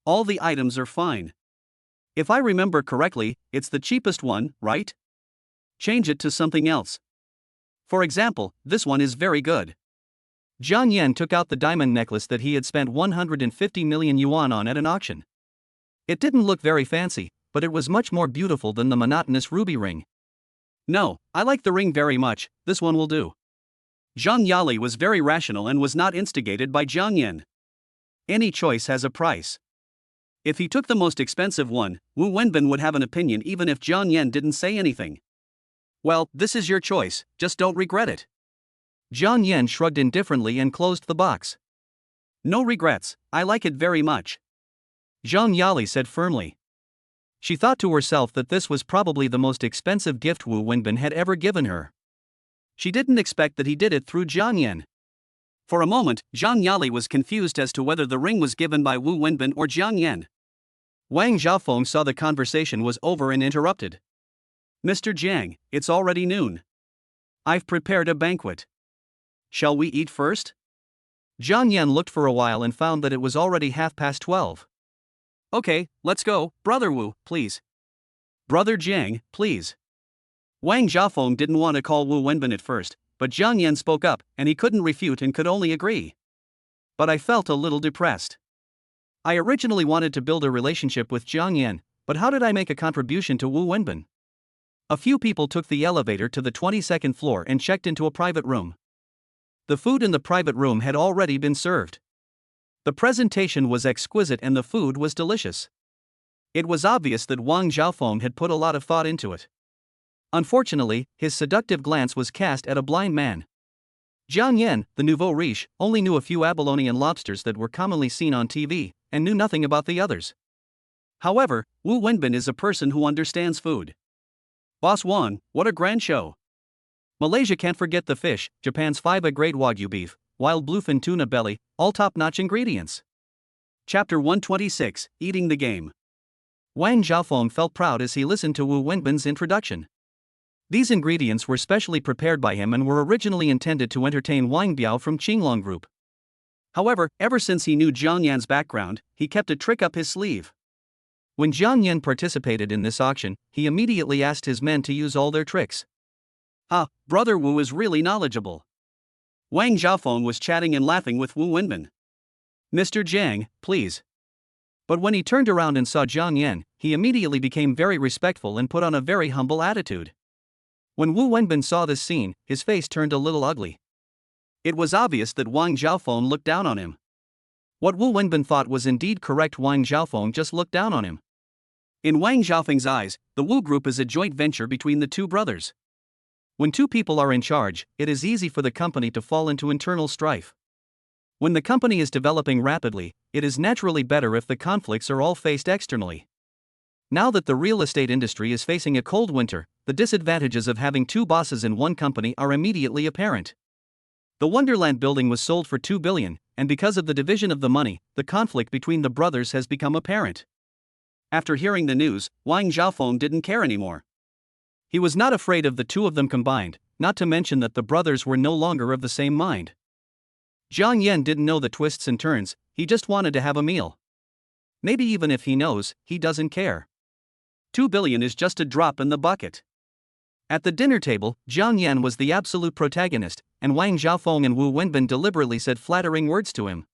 All the items are fine. If I remember correctly, it's the cheapest one, right? Change it to something else. For example, this one is very good. Jiang Yan took out the diamond necklace that he had spent 150 million yuan on at an auction. It didn't look very fancy, but it was much more beautiful than the monotonous ruby ring. No, I like the ring very much, this one will do. Zhang Yali was very rational and was not instigated by Jiang Yan. Any choice has a price. If he took the most expensive one, Wu Wenbin would have an opinion even if Jiang Yan didn't say anything. Well, this is your choice, just don't regret it. Jiang Yan shrugged indifferently and closed the box. No regrets, I like it very much. Zhang Yali said firmly. She thought to herself that this was probably the most expensive gift Wu Wenbin had ever given her. She didn't expect that he did it through Jiang Yan. For a moment, Zhang Yali was confused as to whether the ring was given by Wu Wenbin or Jiang Yan. Wang Xiaofeng saw the conversation was over and interrupted. Mr. Jiang, it's already noon. I've prepared a banquet. Shall we eat first? Jiang Yan looked for a while and found that it was already 12:30. Okay, let's go, Brother Wu, please. Brother Jiang, please. Wang Xiaofeng didn't want to call Wu Wenbin at first, but Jiang Yan spoke up, and he couldn't refute and could only agree. But I felt a little depressed. I originally wanted to build a relationship with Jiang Yan, but how did I make a contribution to Wu Wenbin? A few people took the elevator to the 22nd floor and checked into a private room. The food in the private room had already been served. The presentation was exquisite and the food was delicious. It was obvious that Wang Xiaofeng had put a lot of thought into it. Unfortunately, his seductive glance was cast at a blind man. Jiang Yan, the nouveau riche, only knew a few abalone and lobsters that were commonly seen on TV, and knew nothing about the others. However, Wu Wenbin is a person who understands food. Boss Wang, what a grand show! Malaysia can't forget the fish, Japan's 5 grade Wagyu beef, wild bluefin tuna belly, all top-notch ingredients. Chapter 126, Eating the Game. Wang Xiaofeng felt proud as he listened to Wu Wenbin's introduction. These ingredients were specially prepared by him and were originally intended to entertain Wang Biao from Qinglong Group. However, ever since he knew Jiang Yan's background, he kept a trick up his sleeve. When Jiang Yan participated in this auction, he immediately asked his men to use all their tricks. Ah, Brother Wu is really knowledgeable. Wang Xiaofeng was chatting and laughing with Wu Wenbin. Mr. Jiang, please. But when he turned around and saw Jiang Yan, he immediately became very respectful and put on a very humble attitude. When Wu Wenbin saw this scene, his face turned a little ugly. It was obvious that Wang Xiaofeng looked down on him. What Wu Wenbin thought was indeed correct. Wang Xiaofeng just looked down on him. In Wang Xiaofeng's eyes, the Wu Group is a joint venture between the two brothers. When two people are in charge, it is easy for the company to fall into internal strife. When the company is developing rapidly, it is naturally better if the conflicts are all faced externally. Now that the real estate industry is facing a cold winter, the disadvantages of having two bosses in one company are immediately apparent. The Wonderland building was sold for 2 billion, and because of the division of the money, the conflict between the brothers has become apparent. After hearing the news, Wang Xiaofeng didn't care anymore. He was not afraid of the two of them combined, not to mention that the brothers were no longer of the same mind. Jiang Yan didn't know the twists and turns, he just wanted to have a meal. Maybe even if he knows, he doesn't care. 2 billion is just a drop in the bucket. At the dinner table, Jiang Yan was the absolute protagonist, and Wang Xiaofeng and Wu Wenbin deliberately said flattering words to him.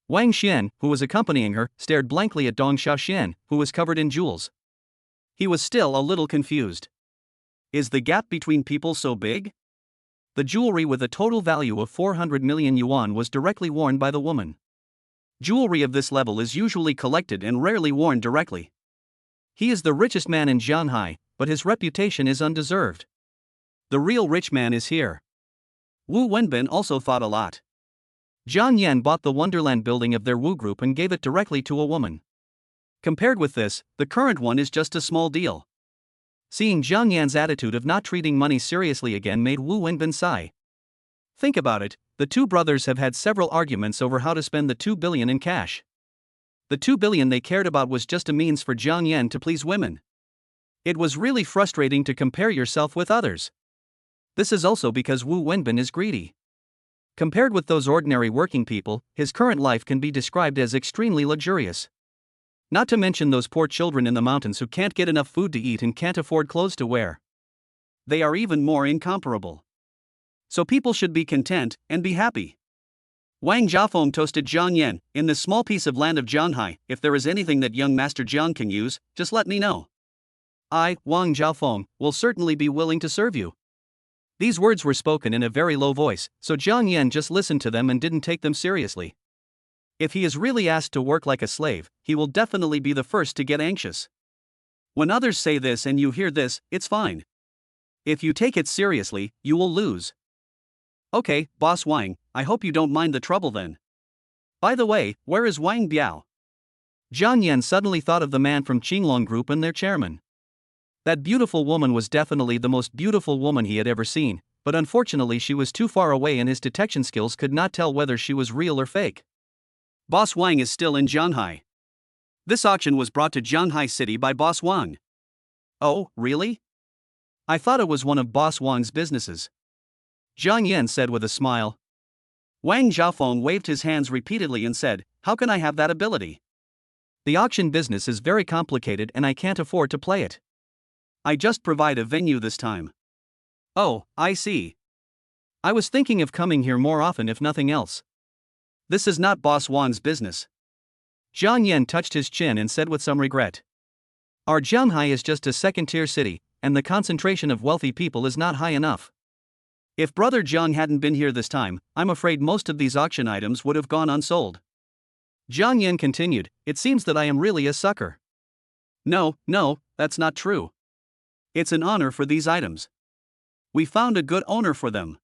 Wang Xian, who was accompanying her, stared blankly at Dong Xiaoxian, who was covered in jewels. He was still a little confused. Is the gap between people so big? The jewelry with a total value of 400 million yuan was directly worn by the woman. Jewelry of this level is usually collected and rarely worn directly. He is the richest man in Shanghai, but his reputation is undeserved. The real rich man is here. Wu Wenbin also thought a lot. Jiang Yan bought the Wonderland building of their Wu group and gave it directly to a woman. Compared with this, the current one is just a small deal. Seeing Jiang Yan's attitude of not treating money seriously again made Wu Wenbin sigh. Think about it, the two brothers have had several arguments over how to spend the 2 billion in cash. The 2 billion they cared about was just a means for Jiang Yan to please women. It was really frustrating to compare yourself with others. This is also because Wu Wenbin is greedy. Compared with those ordinary working people, his current life can be described as extremely luxurious. Not to mention those poor children in the mountains who can't get enough food to eat and can't afford clothes to wear. They are even more incomparable. So people should be content and be happy. Wang Jiafeng toasted Jiang Yan, in this small piece of land of Jianghai, if there is anything that young Master Jiang can use, just let me know. I, Wang Jiafeng, will certainly be willing to serve you. These words were spoken in a very low voice, so Jiang Yan just listened to them and didn't take them seriously. If he is really asked to work like a slave, he will definitely be the first to get anxious. When others say this and you hear this, it's fine. If you take it seriously, you will lose. Okay, Boss Wang, I hope you don't mind the trouble then. By the way, where is Wang Biao? Jiang Yan suddenly thought of the man from Qinglong Group and their chairman. That beautiful woman was definitely the most beautiful woman he had ever seen, but unfortunately she was too far away and his detection skills could not tell whether she was real or fake. Boss Wang is still in Shanghai. This auction was brought to Shanghai City by Boss Wang. Oh, really? I thought it was one of Boss Wang's businesses. Jiang Yan said with a smile. Wang Jiafeng waved his hands repeatedly and said, how can I have that ability? The auction business is very complicated and I can't afford to play it. I just provide a venue this time. Oh, I see. I was thinking of coming here more often if nothing else. This is not Boss Wang's business. Jiang Yan touched his chin and said with some regret. Our Shanghai is just a second-tier city, and the concentration of wealthy people is not high enough. If Brother Jiang hadn't been here this time, I'm afraid most of these auction items would have gone unsold. Jiang Yan continued, it seems that I am really a sucker. No, that's not true. It's an honor for these items. We found a good owner for them.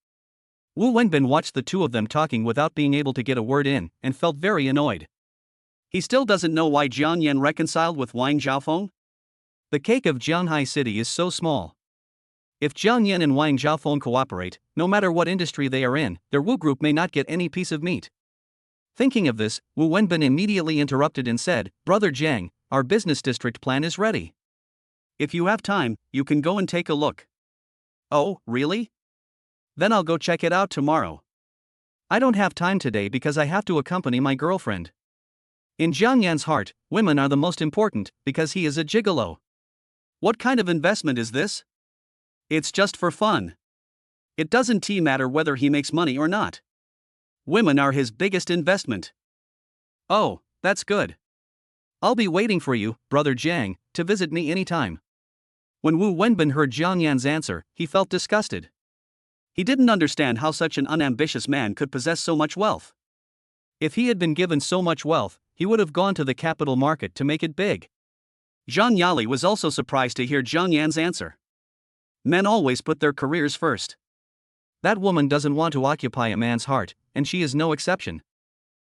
Wu Wenbin watched the two of them talking without being able to get a word in, and felt very annoyed. He still doesn't know why Jiang Yan reconciled with Wang Jiafeng. The cake of Jianghai City is so small. If Jiang Yan and Wang Jiafeng cooperate, no matter what industry they are in, their Wu group may not get any piece of meat. Thinking of this, Wu Wenbin immediately interrupted and said, Brother Jiang, our business district plan is ready. If you have time, you can go and take a look. Oh, really? Then I'll go check it out tomorrow. I don't have time today because I have to accompany my girlfriend. In Jiang Yan's heart, women are the most important because he is a gigolo. What kind of investment is this? It's just for fun. It doesn't matter whether he makes money or not. Women are his biggest investment. Oh, that's good. I'll be waiting for you, Brother Jiang, to visit me anytime. When Wu Wenbin heard Jiang Yan's answer, he felt disgusted. He didn't understand how such an unambitious man could possess so much wealth. If he had been given so much wealth, he would have gone to the capital market to make it big. Zhang Yali was also surprised to hear Jiang Yan's answer. Men always put their careers first. That woman doesn't want to occupy a man's heart, and she is no exception.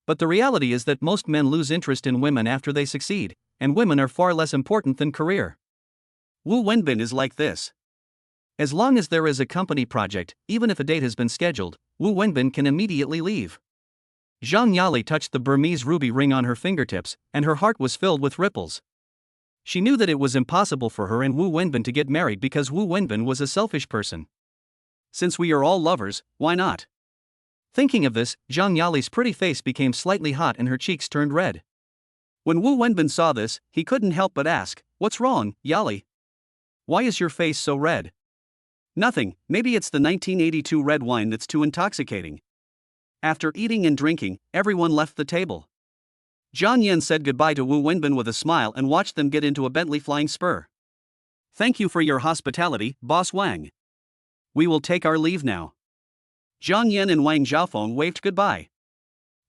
But the reality is that most men lose interest in women after they succeed, and women are far less important than career. Wu Wenbin is like this. As long as there is a company project, even if a date has been scheduled, Wu Wenbin can immediately leave. Zhang Yali touched the Burmese ruby ring on her fingertips, and her heart was filled with ripples. She knew that it was impossible for her and Wu Wenbin to get married because Wu Wenbin was a selfish person. Since we are all lovers, why not? Thinking of this, Zhang Yali's pretty face became slightly hot and her cheeks turned red. When Wu Wenbin saw this, he couldn't help but ask, What's wrong, Yali? Why is your face so red? Nothing, maybe it's the 1982 red wine that's too intoxicating. After eating and drinking, everyone left the table. Jiang Yan said goodbye to Wu Wenbin with a smile and watched them get into a Bentley Flying Spur. Thank you for your hospitality, Boss Wang. We will take our leave now. Jiang Yan and Wang Xiaofeng waved goodbye.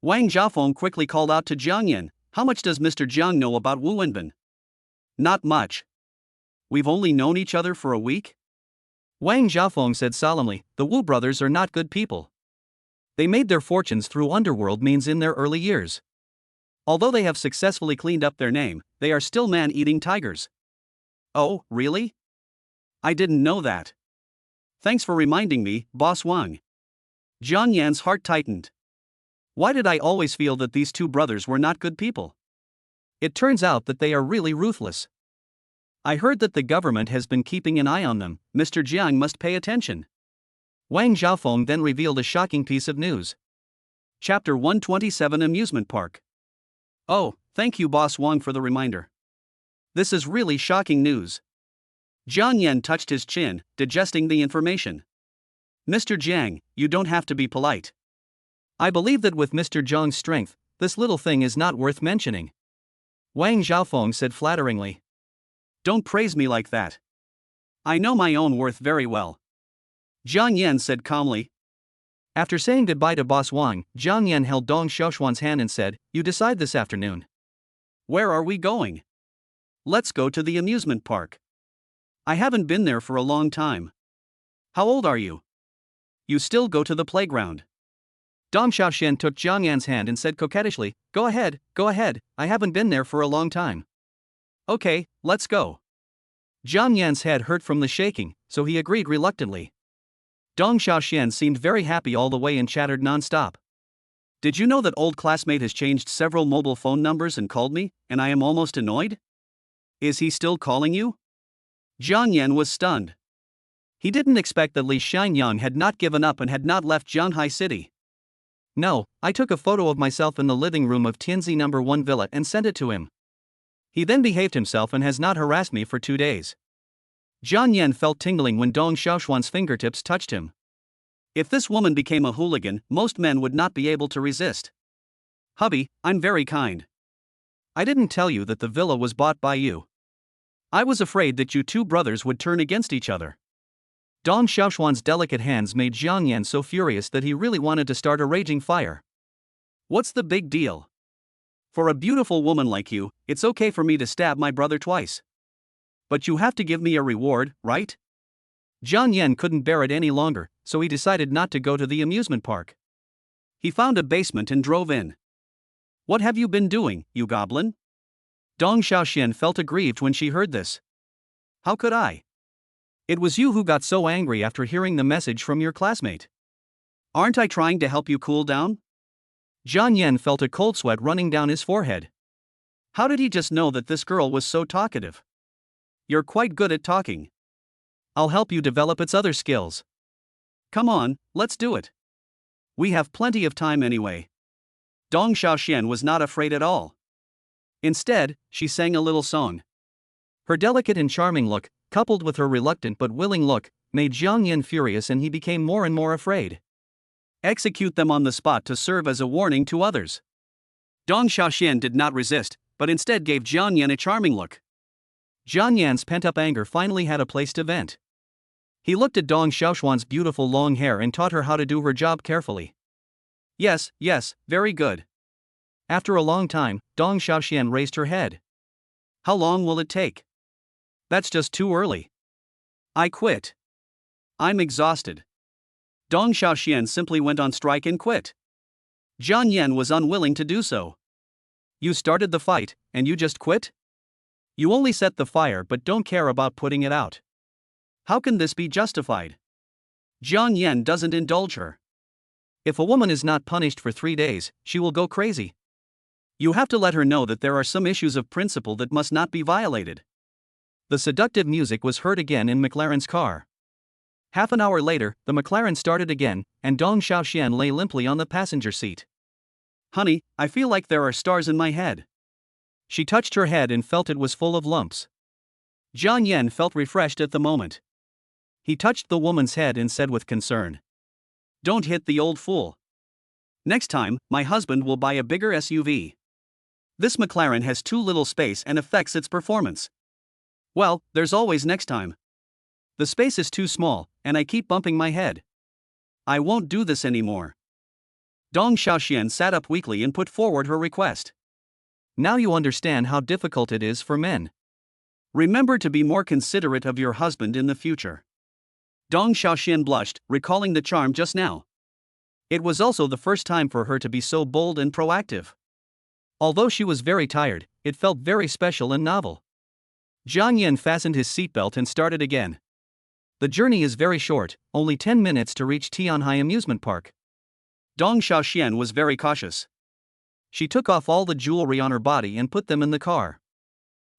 Wang Xiaofeng quickly called out to Jiang Yan, "How much does Mr. Jiang know about Wu Wenbin?" "Not much. We've only known each other for a week?" Wang Xiaofeng said solemnly, "The Wu brothers are not good people. They made their fortunes through underworld means in their early years. Although they have successfully cleaned up their name, they are still man-eating tigers." "Oh, really? I didn't know that. Thanks for reminding me, Boss Wang." Jiang Yan's heart tightened. Why did I always feel that these two brothers were not good people? It turns out that they are really ruthless. I heard that the government has been keeping an eye on them. Mr. Jiang must pay attention. Wang Xiaofeng then revealed a shocking piece of news. Chapter 127 Amusement Park. "Oh, thank you, Boss Wang, for the reminder. This is really shocking news." Jiang Yan touched his chin, digesting the information. "Mr. Jiang, you don't have to be polite. I believe that with Mr. Jiang's strength, this little thing is not worth mentioning." Wang Xiaofeng said flatteringly. "Don't praise me like that. I know my own worth very well." Jiang Yan said calmly. After saying goodbye to Boss Wang, Jiang Yan held Dong Xiaoshuan's hand and said, "You decide this afternoon. Where are we going?" "Let's go to the amusement park. I haven't been there for a long time." "How old are you? You still go to the playground?" Dong Xiaoshan took Jiang Yan's hand and said coquettishly, go ahead, I haven't been there for a long time." "Okay, let's go." Jiang Yan's head hurt from the shaking, so he agreed reluctantly. Dong Xiaoshan seemed very happy all the way and chattered non-stop. "Did you know that old classmate has changed several mobile phone numbers and called me, and I am almost annoyed?" "Is he still calling you?" Jiang Yan was stunned. He didn't expect that Li Xianyang had not given up and had not left Zhanghai City. "No, I took a photo of myself in the living room of Tianzi No. 1 Villa and sent it to him. He then behaved himself and has not harassed me for 2 days." Jiang Yan felt tingling when Dong Xiaoshuan's fingertips touched him. If this woman became a hooligan, most men would not be able to resist. "Hubby, I'm very kind. I didn't tell you that the villa was bought by you. I was afraid that you two brothers would turn against each other." Dong Xiaoshuan's delicate hands made Jiang Yan so furious that he really wanted to start a raging fire. "What's the big deal? For a beautiful woman like you, it's okay for me to stab my brother twice. But you have to give me a reward, right?" Jiang Yan couldn't bear it any longer, so he decided not to go to the amusement park. He found a basement and drove in. "What have you been doing, you goblin?" Dong Xiaoxian felt aggrieved when she heard this. "How could I? It was you who got so angry after hearing the message from your classmate. Aren't I trying to help you cool down?" Jiang Yan felt a cold sweat running down his forehead. How did he just know that this girl was so talkative? "You're quite good at talking. I'll help you develop its other skills. Come on, let's do it. We have plenty of time anyway." Dong Xiaoxian was not afraid at all. Instead, she sang a little song. Her delicate and charming look, coupled with her reluctant but willing look, made Jiang Yan furious and he became more and more afraid. "Execute them on the spot to serve as a warning to others." Dong Xiaoxian did not resist, but instead gave Jiang Yan a charming look. Jiang Yan's pent-up anger finally had a place to vent. He looked at Dong Xiaoshuan's beautiful long hair and taught her how to do her job carefully. Yes, very good." After a long time, Dong Xiaoxian raised her head. "How long will it take?" "That's just too early. I quit. I'm exhausted." Dong Xiaoxian simply went on strike and quit. Jiang Yan was unwilling to do so. "You started the fight, and you just quit? You only set the fire but don't care about putting it out. How can this be justified?" Jiang Yan doesn't indulge her. If a woman is not punished for 3 days, she will go crazy. You have to let her know that there are some issues of principle that must not be violated. The seductive music was heard again in McLaren's car. Half an hour later, the McLaren started again, and Dong Xiaoxian lay limply on the passenger seat. "Honey, I feel like there are stars in my head." She touched her head and felt it was full of lumps. Jiang Yan felt refreshed at the moment. He touched the woman's head and said with concern, "Don't hit the old fool. Next time, my husband will buy a bigger SUV. This McLaren has too little space and affects its performance." Well, there's always next time. The space is too small, and I keep bumping my head. I won't do this anymore. Dong Xiaoxian sat up weakly and put forward her request. Now you understand how difficult it is for men. Remember to be more considerate of your husband in the future. Dong Xiaoxian blushed, recalling the charm just now. It was also the first time for her to be so bold and proactive. Although she was very tired, it felt very special and novel. Jiang Yan fastened his seatbelt and started again. The journey is very short, only 10 minutes to reach Tianhai Amusement Park. Dong Xiaoxian was very cautious. She took off all the jewelry on her body and put them in the car.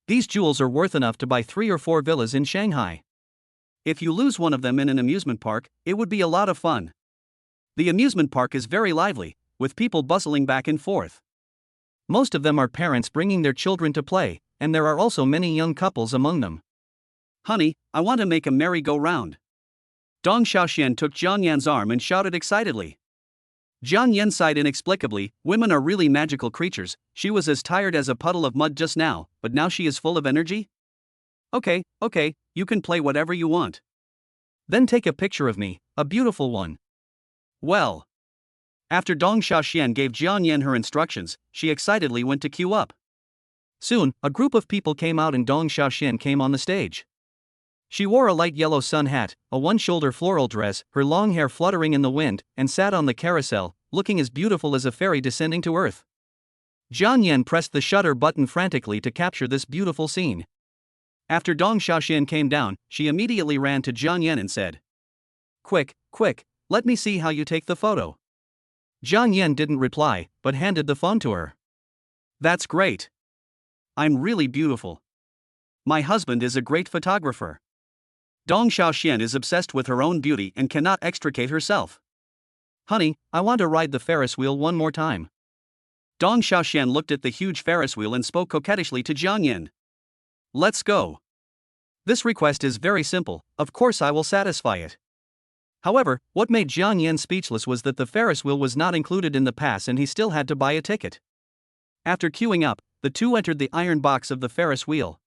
These jewels are worth enough to buy 3 or 4 villas in Shanghai. If you lose one of them in an amusement park, it would be a lot of fun. The amusement park is very lively, with people bustling back and forth. Most of them are parents bringing their children to play, and there are also many young couples among them. Honey, I want to make a merry-go-round. Dong Xiaoxian took Jiang Yan's arm and shouted excitedly. Jiang Yan sighed inexplicably. Women are really magical creatures. She was as tired as a puddle of mud just now, but now she is full of energy. Okay, you can play whatever you want. Then take a picture of me, a beautiful one. Well. After Dong Xiaoxian gave Jiang Yan her instructions, she excitedly went to queue up. Soon, a group of people came out and Dong Xiaoxian came on the stage. She wore a light yellow sun hat, a one-shoulder floral dress, her long hair fluttering in the wind, and sat on the carousel, looking as beautiful as a fairy descending to earth. Jiang Yan pressed the shutter button frantically to capture this beautiful scene. After Dong Xiaoxian came down, she immediately ran to Jiang Yan and said, Quick, let me see how you take the photo." Jiang Yan didn't reply, but handed the phone to her. "That's great. I'm really beautiful. My husband is a great photographer. Dong Xiaoxian is obsessed with her own beauty and cannot extricate herself. Honey, I want to ride the Ferris wheel one more time." Dong Xiaoxian looked at the huge Ferris wheel and spoke coquettishly to Jiang Yan. "Let's go. This request is very simple, of course I will satisfy it." However, what made Jiang Yan speechless was that the Ferris wheel was not included in the pass and he still had to buy a ticket. After queuing up, the two entered the iron box of the Ferris wheel.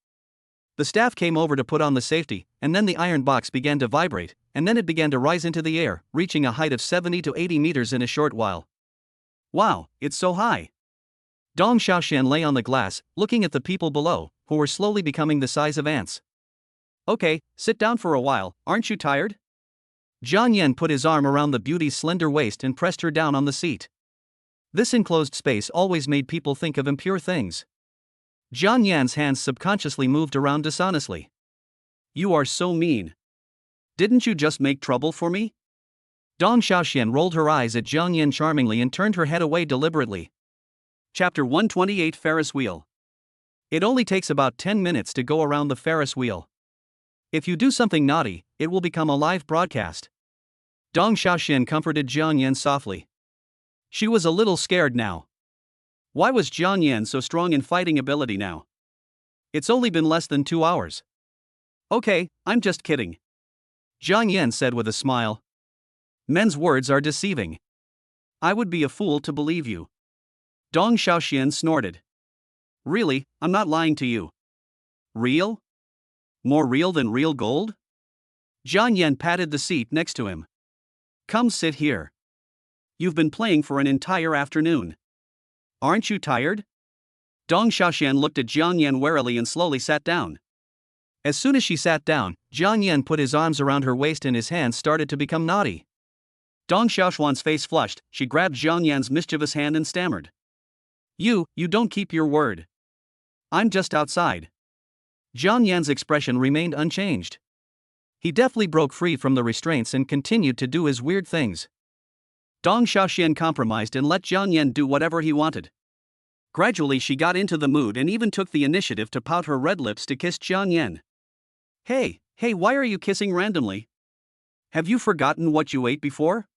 The staff came over to put on the safety, and then the iron box began to vibrate, and then it began to rise into the air, reaching a height of 70 to 80 meters in a short while. "Wow, it's so high." Dong Xiaoxian lay on the glass, looking at the people below, who were slowly becoming the size of ants. "Okay, sit down for a while, aren't you tired?" Jiang Yan put his arm around the beauty's slender waist and pressed her down on the seat. This enclosed space always made people think of impure things. Jiang Yan's hands subconsciously moved around dishonestly. "You are so mean. Didn't you just make trouble for me?" Dong Xiaoxian rolled her eyes at Jiang Yan charmingly and turned her head away deliberately. Chapter 128 Ferris Wheel. It only takes about 10 minutes to go around the Ferris wheel. If you do something naughty, it will become a live broadcast. Dong Xiaoxian comforted Jiang Yan softly. She was a little scared now. Why was Jiang Yan so strong in fighting ability now? It's only been less than 2 hours. "Okay, I'm just kidding," Jiang Yan said with a smile. "Men's words are deceiving. I would be a fool to believe you." Dong Xiaoxian snorted. "Really, I'm not lying to you." "Real? More real than real gold?" Jiang Yan patted the seat next to him. "Come sit here. You've been playing for an entire afternoon. Aren't you tired?" Dong Xiaoxian looked at Jiang Yan warily and slowly sat down. As soon as she sat down, Jiang Yan put his arms around her waist and his hands started to become naughty. Dong Xiaoxian's face flushed. She grabbed Jiang Yan's mischievous hand and stammered. You don't keep your word. I'm just outside." Jiang Yan's expression remained unchanged. He deftly broke free from the restraints and continued to do his weird things. Dong Xiaoxian compromised and let Jiang Yan do whatever he wanted. Gradually she got into the mood and even took the initiative to pout her red lips to kiss Jiang Yan. Hey, why are you kissing randomly? Have you forgotten what you ate before?"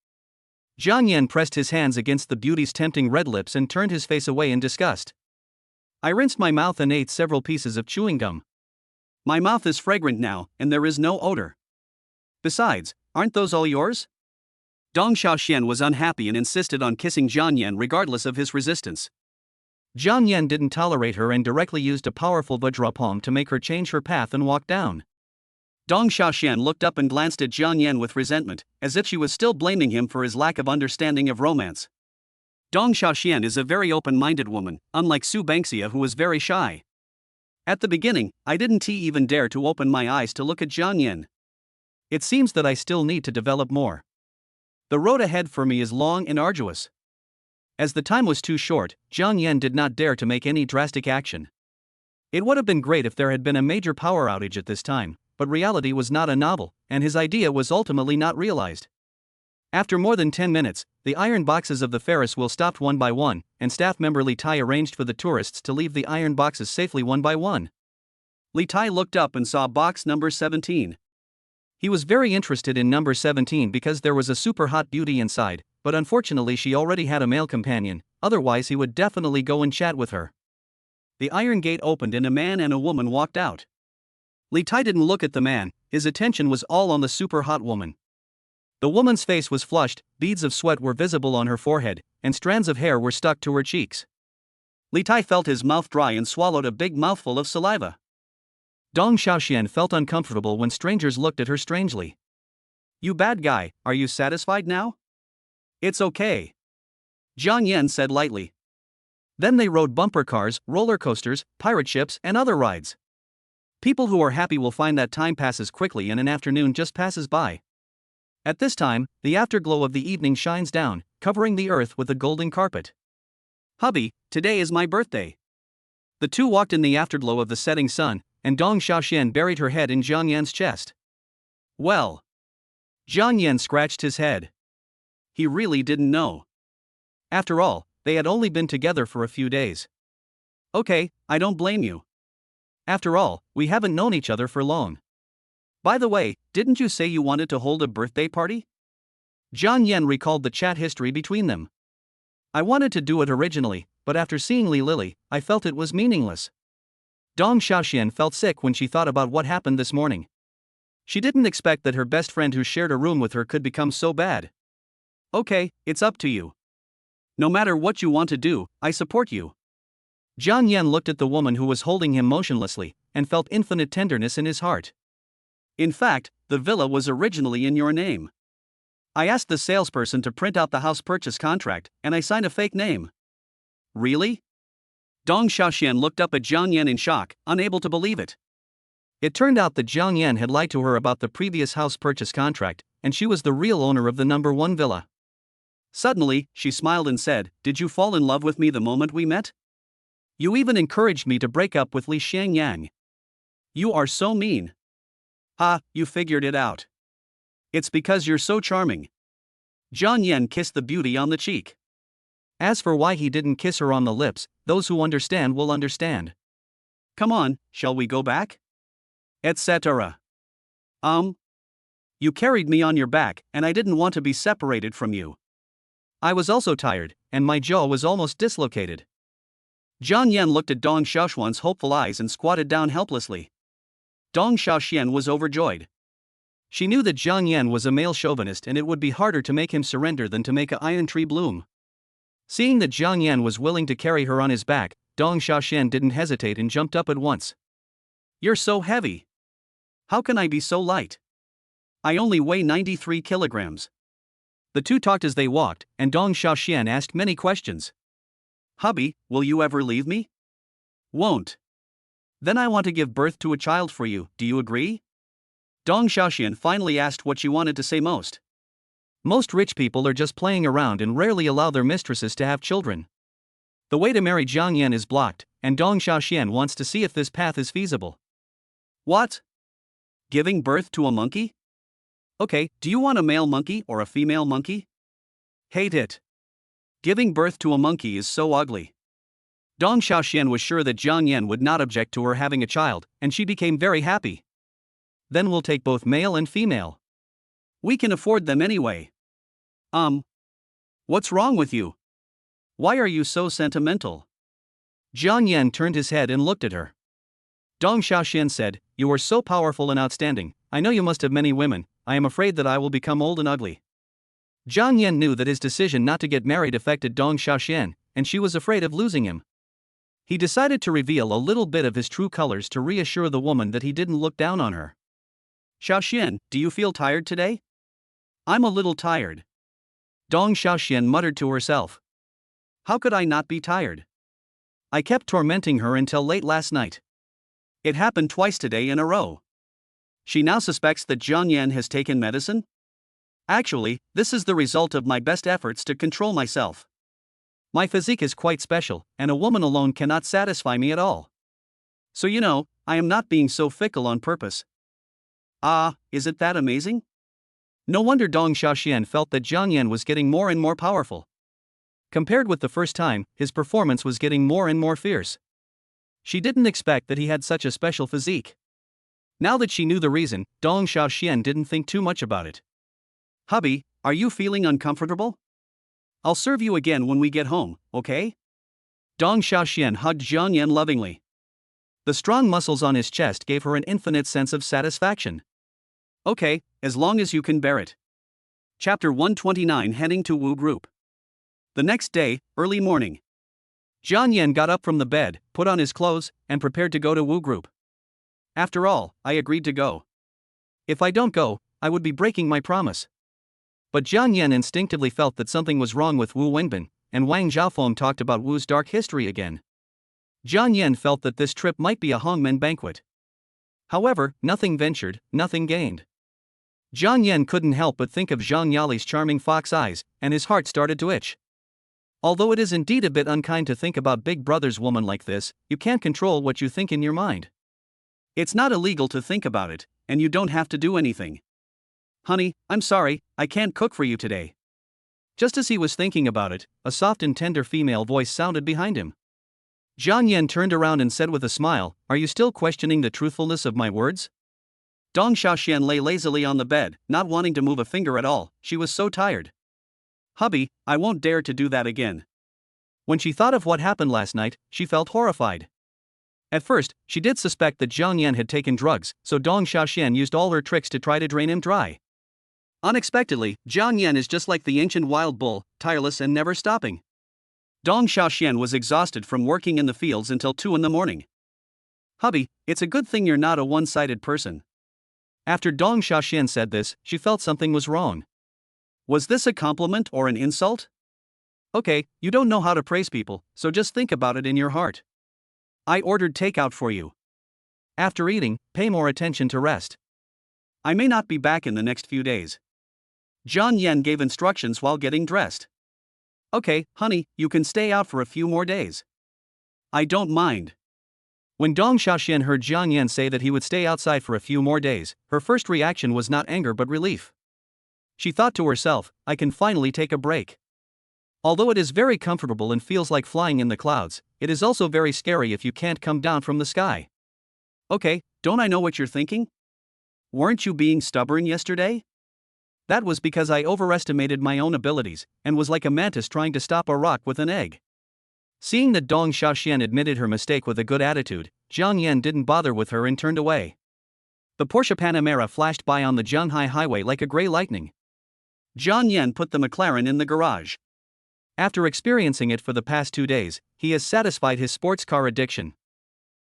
Jiang Yan pressed his hands against the beauty's tempting red lips and turned his face away in disgust. "I rinsed my mouth and ate several pieces of chewing gum. My mouth is fragrant now, and there is no odor. Besides, aren't those all yours?" Dong Xiaoxian was unhappy and insisted on kissing Jiang Yan regardless of his resistance. Jiang Yan didn't tolerate her and directly used a powerful vajra palm to make her change her path and walk down. Dong Xiaoxian looked up and glanced at Jiang Yan with resentment, as if she was still blaming him for his lack of understanding of romance. Dong Xiaoxian is a very open-minded woman, unlike Su Bangxia, who was very shy. At the beginning, I didn't even dare to open my eyes to look at Jiang Yan. It seems that I still need to develop more. The road ahead for me is long and arduous. As the time was too short, Jiang Yan did not dare to make any drastic action. It would have been great if there had been a major power outage at this time, but reality was not a novel, and his idea was ultimately not realized. After more than 10 minutes, the iron boxes of the Ferris wheel stopped one by one, and staff member Li Tai arranged for the tourists to leave the iron boxes safely one by one. Li Tai looked up and saw box number 17. He was very interested in number 17 because there was a super hot beauty inside, but unfortunately she already had a male companion, otherwise he would definitely go and chat with her. The iron gate opened and a man and a woman walked out. Li Tai didn't look at the man, his attention was all on the super hot woman. The woman's face was flushed, beads of sweat were visible on her forehead, and strands of hair were stuck to her cheeks. Li Tai felt his mouth dry and swallowed a big mouthful of saliva. Dong Xiaoxian felt uncomfortable when strangers looked at her strangely. "You bad guy, are you satisfied now?" "It's okay," Jiang Yan said lightly. Then they rode bumper cars, roller coasters, pirate ships, and other rides. People who are happy will find that time passes quickly and an afternoon just passes by. At this time, the afterglow of the evening shines down, covering the earth with a golden carpet. "Hubby, today is my birthday." The two walked in the afterglow of the setting sun, and Dong Xiaoxian buried her head in Jiang Yan's chest. "Well." Jiang Yan scratched his head. He really didn't know. After all, they had only been together for a few days. "Okay, I don't blame you. After all, we haven't known each other for long. By the way, didn't you say you wanted to hold a birthday party?" Jiang Yan recalled the chat history between them. "I wanted to do it originally, but after seeing Li Lily, I felt it was meaningless." Dong Xiaoxian felt sick when she thought about what happened this morning. She didn't expect that her best friend who shared a room with her could become so bad. "Okay, it's up to you. No matter what you want to do, I support you." Jiang Yan looked at the woman who was holding him motionlessly, and felt infinite tenderness in his heart. "In fact, the villa was originally in your name. I asked the salesperson to print out the house purchase contract, and I signed a fake name." "Really?" Dong Xiaoxian looked up at Jiang Yan in shock, unable to believe it. It turned out that Jiang Yan had lied to her about the previous house purchase contract, and she was the real owner of the number 1 villa. Suddenly, she smiled and said, "Did you fall in love with me the moment we met? You even encouraged me to break up with Li Xiangyang. You are so mean." "Ha, you figured it out. It's because you're so charming." Jiang Yan kissed the beauty on the cheek. As for why he didn't kiss her on the lips, those who understand will understand. "Come on, shall we go back?" Etc. You carried me on your back, and I didn't want to be separated from you. I was also tired, and my jaw was almost dislocated. Jiang Yan looked at Dong Xiaoxian's hopeful eyes and squatted down helplessly. Dong Xiaoxian was overjoyed. She knew that Jiang Yan was a male chauvinist and it would be harder to make him surrender than to make an iron tree bloom. Seeing that Jiang Yan was willing to carry her on his back, Dong Xiaoxian didn't hesitate and jumped up at once. "You're so heavy. How can I be so light? I only weigh 93 kilograms." The two talked as they walked, and Dong Xiaoxian asked many questions. "Hubby, will you ever leave me?" "Won't." "Then I want to give birth to a child for you, do you agree?" Dong Xiaoxian finally asked what she wanted to say most. Most rich people are just playing around and rarely allow their mistresses to have children. The way to marry Jiang Yan is blocked, and Dong Xiaoxian wants to see if this path is feasible. "What? Giving birth to a monkey? Okay, do you want a male monkey or a female monkey?" "Hate it. Giving birth to a monkey is so ugly." Dong Xiaoxian was sure that Jiang Yan would not object to her having a child, and she became very happy. "Then we'll take both male and female. We can afford them anyway." What's wrong with you? Why are you so sentimental?" Jiang Yan turned his head and looked at her. Dong Xiaoxian said, "You are so powerful and outstanding, I know you must have many women, I am afraid that I will become old and ugly." Jiang Yan knew that his decision not to get married affected Dong Xiaoxian, and she was afraid of losing him. He decided to reveal a little bit of his true colors to reassure the woman that he didn't look down on her. Xiaoxian, do you feel tired today? I'm a little tired. Dong Xiaoxian muttered to herself. How could I not be tired? I kept tormenting her until late last night. It happened twice today in a row. She now suspects that Jiang Yan has taken medicine? Actually, this is the result of my best efforts to control myself. My physique is quite special, and a woman alone cannot satisfy me at all. So I am not being so fickle on purpose. Ah, is it that amazing? No wonder Dong Xiaoxian felt that Jiang Yan was getting more and more powerful. Compared with the first time, his performance was getting more and more fierce. She didn't expect that he had such a special physique. Now that she knew the reason, Dong Xiaoxian didn't think too much about it. Hubby, are you feeling uncomfortable? I'll serve you again when we get home, okay? Dong Xiaoxian hugged Jiang Yan lovingly. The strong muscles on his chest gave her an infinite sense of satisfaction. Okay, as long as you can bear it. Chapter 129 Heading to Wu Group. The next day, early morning. Jiang Yan got up from the bed, put on his clothes, and prepared to go to Wu Group. After all, I agreed to go. If I don't go, I would be breaking my promise. But Jiang Yan instinctively felt that something was wrong with Wu Wenbin, and Wang Zhaofeng talked about Wu's dark history again. Jiang Yan felt that this trip might be a hangmen banquet. However, nothing ventured, nothing gained. Jiang Yan couldn't help but think of Zhang Yali's charming fox eyes, and his heart started to itch. Although it is indeed a bit unkind to think about Big Brother's woman like this, you can't control what you think in your mind. It's not illegal to think about it, and you don't have to do anything. Honey, I'm sorry, I can't cook for you today. Just as he was thinking about it, a soft and tender female voice sounded behind him. Jiang Yan turned around and said with a smile, Are you still questioning the truthfulness of my words? Dong Xiaoxian lay lazily on the bed, not wanting to move a finger at all, she was so tired. Hubby, I won't dare to do that again. When she thought of what happened last night, she felt horrified. At first, she did suspect that Jiang Yan had taken drugs, so Dong Xiaoxian used all her tricks to try to drain him dry. Unexpectedly, Jiang Yan is just like the ancient wild bull, tireless and never stopping. Dong Xiaoxian was exhausted from working in the fields until 2 in the morning. Hubby, it's a good thing you're not a one-sided person. After Dong Xiaoxian said this, she felt something was wrong. Was this a compliment or an insult? Okay, you don't know how to praise people, so just think about it in your heart. I ordered takeout for you. After eating, pay more attention to rest. I may not be back in the next few days. Jiang Yan gave instructions while getting dressed. Okay, honey, you can stay out for a few more days. I don't mind. When Dong Xiaoxian heard Jiang Yan say that he would stay outside for a few more days, her first reaction was not anger but relief. She thought to herself, I can finally take a break. Although it is very comfortable and feels like flying in the clouds, it is also very scary if you can't come down from the sky. Okay, don't I know what you're thinking? Weren't you being stubborn yesterday? That was because I overestimated my own abilities, and was like a mantis trying to stop a rock with an egg. Seeing that Dong Xiaoxian admitted her mistake with a good attitude, Jiang Yan didn't bother with her and turned away. The Porsche Panamera flashed by on the Zhanghai highway like a gray lightning. Jiang Yan put the McLaren in the garage. After experiencing it for the past 2 days, he has satisfied his sports car addiction.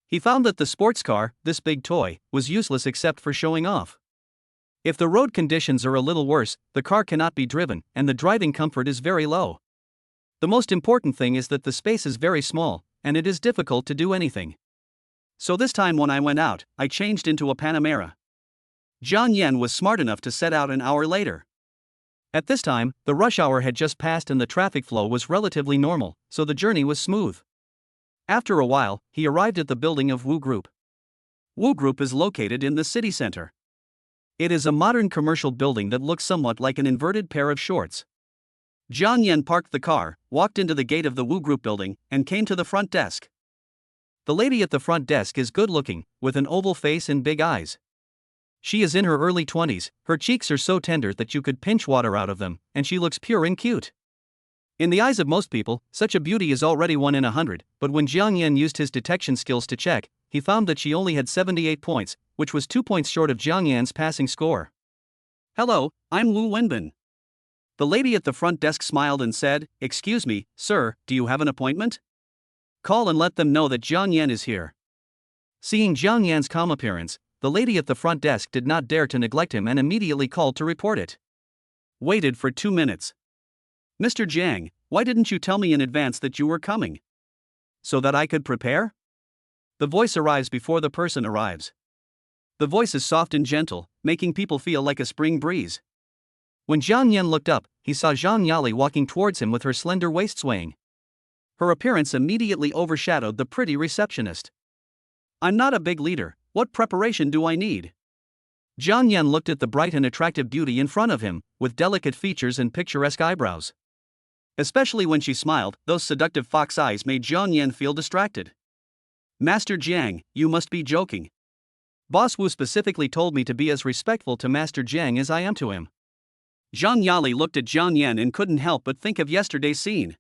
He found that the sports car, this big toy, was useless except for showing off. If the road conditions are a little worse, the car cannot be driven, and the driving comfort is very low. The most important thing is that the space is very small, and it is difficult to do anything. So this time when I went out, I changed into a Panamera. Jiang Yan was smart enough to set out an hour later. At this time, the rush hour had just passed and the traffic flow was relatively normal, so the journey was smooth. After a while, he arrived at the building of Wu Group. Wu Group is located in the city center. It is a modern commercial building that looks somewhat like an inverted pair of shorts. Jiang Yan parked the car, walked into the gate of the Wu Group building, and came to the front desk. The lady at the front desk is good-looking, with an oval face and big eyes. She is in her early 20s, her cheeks are so tender that you could pinch water out of them, and she looks pure and cute. In the eyes of most people, such a beauty is already 1 in 100, but when Jiang Yan used his detection skills to check, he found that she only had 78 points, which was 2 points short of Jiang Yan's passing score. Hello, I'm Wu Wenbin. The lady at the front desk smiled and said, Excuse me, sir, do you have an appointment? Call and let them know that Jiang Yan is here. Seeing Jiang Yan's calm appearance, the lady at the front desk did not dare to neglect him and immediately called to report it. Waited for 2 minutes. Mr. Jiang, why didn't you tell me in advance that you were coming? So that I could prepare? The voice arrives before the person arrives. The voice is soft and gentle, making people feel like a spring breeze. When Jiang Yan looked up, he saw Zhang Yali walking towards him with her slender waist swaying. Her appearance immediately overshadowed the pretty receptionist. I'm not a big leader, what preparation do I need? Jiang Yan looked at the bright and attractive beauty in front of him, with delicate features and picturesque eyebrows. Especially when she smiled, those seductive fox eyes made Jiang Yan feel distracted. Master Jiang, you must be joking. Boss Wu specifically told me to be as respectful to Master Jiang as I am to him. Zhang Yali looked at Jiang Yan and couldn't help but think of yesterday's scene.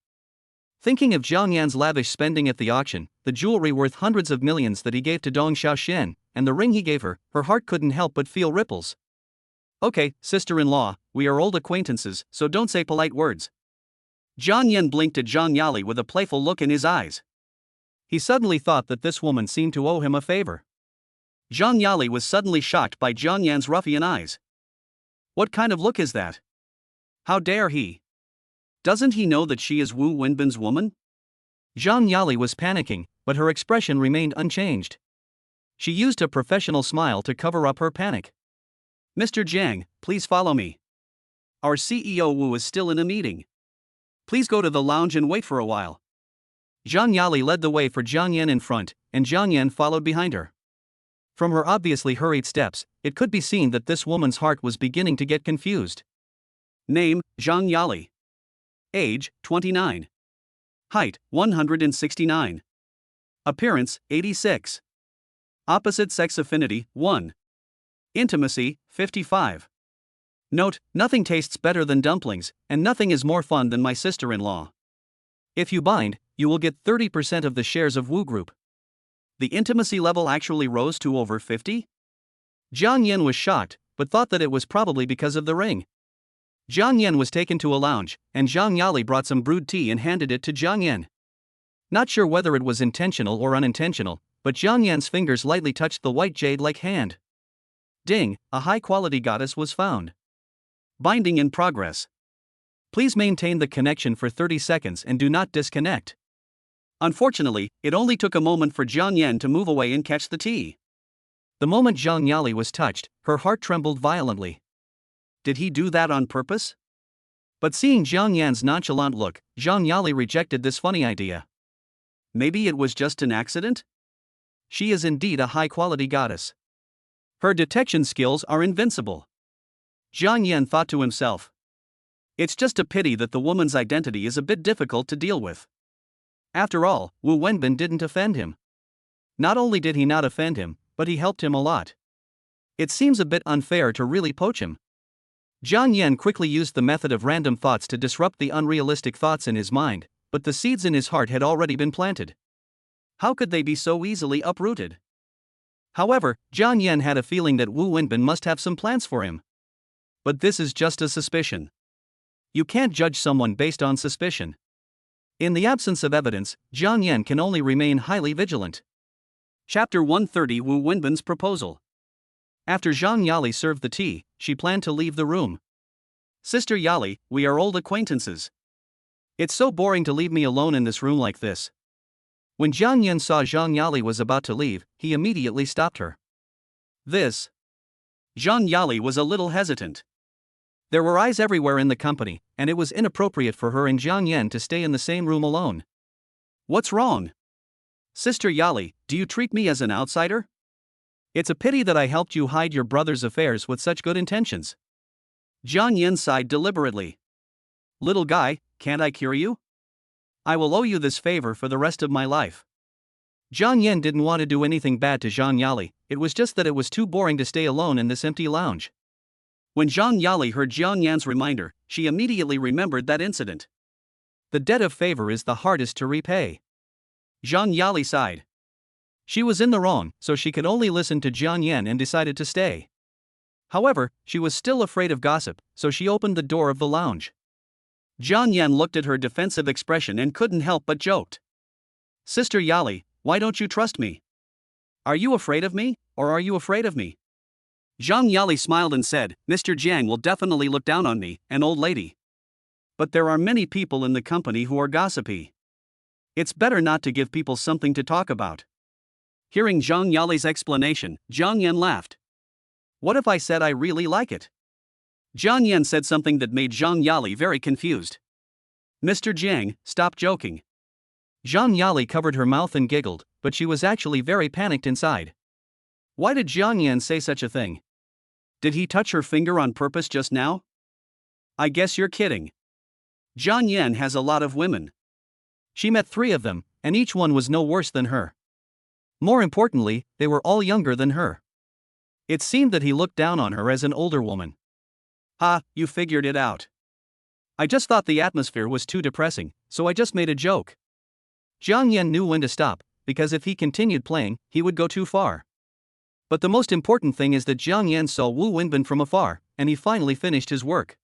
Thinking of Jiang Yan's lavish spending at the auction, the jewelry worth hundreds of millions that he gave to Dong Xiaoxian, and the ring he gave her, her heart couldn't help but feel ripples. Okay, sister-in-law, we are old acquaintances, so don't say polite words. Jiang Yan blinked at Zhang Yali with a playful look in his eyes. He suddenly thought that this woman seemed to owe him a favor. Zhang Yali was suddenly shocked by Jiang Yan's ruffian eyes. What kind of look is that? How dare he? Doesn't he know that she is Wu Wenbin's woman? Zhang Yali was panicking, but her expression remained unchanged. She used a professional smile to cover up her panic. Mr. Jiang, please follow me. Our CEO Wu is still in a meeting. Please go to the lounge and wait for a while. Zhang Yali led the way for Jiang Yan in front, and Jiang Yan followed behind her. From her obviously hurried steps, it could be seen that this woman's heart was beginning to get confused. Name, Zhang Yali. Age, 29. Height, 169. Appearance, 86. Opposite sex affinity, 1. Intimacy, 55. Note, nothing tastes better than dumplings, and nothing is more fun than my sister-in-law. If you bind, you will get 30% of the shares of Wu Group. The intimacy level actually rose to over 50? Jiang Yan was shocked, but thought that it was probably because of the ring. Jiang Yan was taken to a lounge, and Zhang Yali brought some brewed tea and handed it to Jiang Yan. Not sure whether it was intentional or unintentional, but Jiang Yan's fingers lightly touched the white jade-like hand. Ding, a high-quality goddess was found. Binding in progress. Please maintain the connection for 30 seconds and do not disconnect. Unfortunately, it only took a moment for Jiang Yan to move away and catch the tea. The moment Zhang Yali was touched, her heart trembled violently. Did he do that on purpose? But seeing Jiang Yan's nonchalant look, Zhang Yali rejected this funny idea. Maybe it was just an accident? She is indeed a high-quality goddess. Her detection skills are invincible. Jiang Yan thought to himself. It's just a pity that the woman's identity is a bit difficult to deal with. After all, Wu Wenbin didn't offend him. Not only did he not offend him, but he helped him a lot. It seems a bit unfair to really poach him. Jiang Yan quickly used the method of random thoughts to disrupt the unrealistic thoughts in his mind, but the seeds in his heart had already been planted. How could they be so easily uprooted? However, Jiang Yan had a feeling that Wu Wenbin must have some plans for him. But this is just a suspicion. You can't judge someone based on suspicion. In the absence of evidence, Jiang Yan can only remain highly vigilant. Chapter 130 Wu Wenbin's Proposal. After Zhang Yali served the tea, she planned to leave the room. Sister Yali, we are old acquaintances. It's so boring to leave me alone in this room like this. When Jiang Yan saw Zhang Yali was about to leave, he immediately stopped her. This. Zhang Yali was a little hesitant. There were eyes everywhere in the company, and it was inappropriate for her and Jiang Yan to stay in the same room alone. What's wrong? Sister Yali, do you treat me as an outsider? It's a pity that I helped you hide your brother's affairs with such good intentions. Jiang Yan sighed deliberately. Little guy, can't I cure you? I will owe you this favor for the rest of my life. Jiang Yan didn't want to do anything bad to Zhang Yali, it was just that it was too boring to stay alone in this empty lounge. When Zhang Yali heard Jiang Yan's reminder, she immediately remembered that incident. The debt of favor is the hardest to repay. Zhang Yali sighed. She was in the wrong, so she could only listen to Jiang Yan and decided to stay. However, she was still afraid of gossip, so she opened the door of the lounge. Jiang Yan looked at her defensive expression and couldn't help but joked. Sister Yali, why don't you trust me? Are you afraid of me, or are you afraid of me? Zhang Yali smiled and said, Mr. Jiang will definitely look down on me, an old lady. But there are many people in the company who are gossipy. It's better not to give people something to talk about. Hearing Zhang Yali's explanation, Jiang Yan laughed. What if I said I really like it? Jiang Yan said something that made Zhang Yali very confused. Mr. Jiang, stop joking. Zhang Yali covered her mouth and giggled, but she was actually very panicked inside. Why did Jiang Yan say such a thing? Did he touch her finger on purpose just now? I guess you're kidding. Jiang Yan has a lot of women. She met 3 of them, and each one was no worse than her. More importantly, they were all younger than her. It seemed that he looked down on her as an older woman. Ha, you figured it out. I just thought the atmosphere was too depressing, so I just made a joke. Jiang Yan knew when to stop, because if he continued playing, he would go too far. But the most important thing is that Jiang Yan saw Wu Wenbin from afar, and he finally finished his work.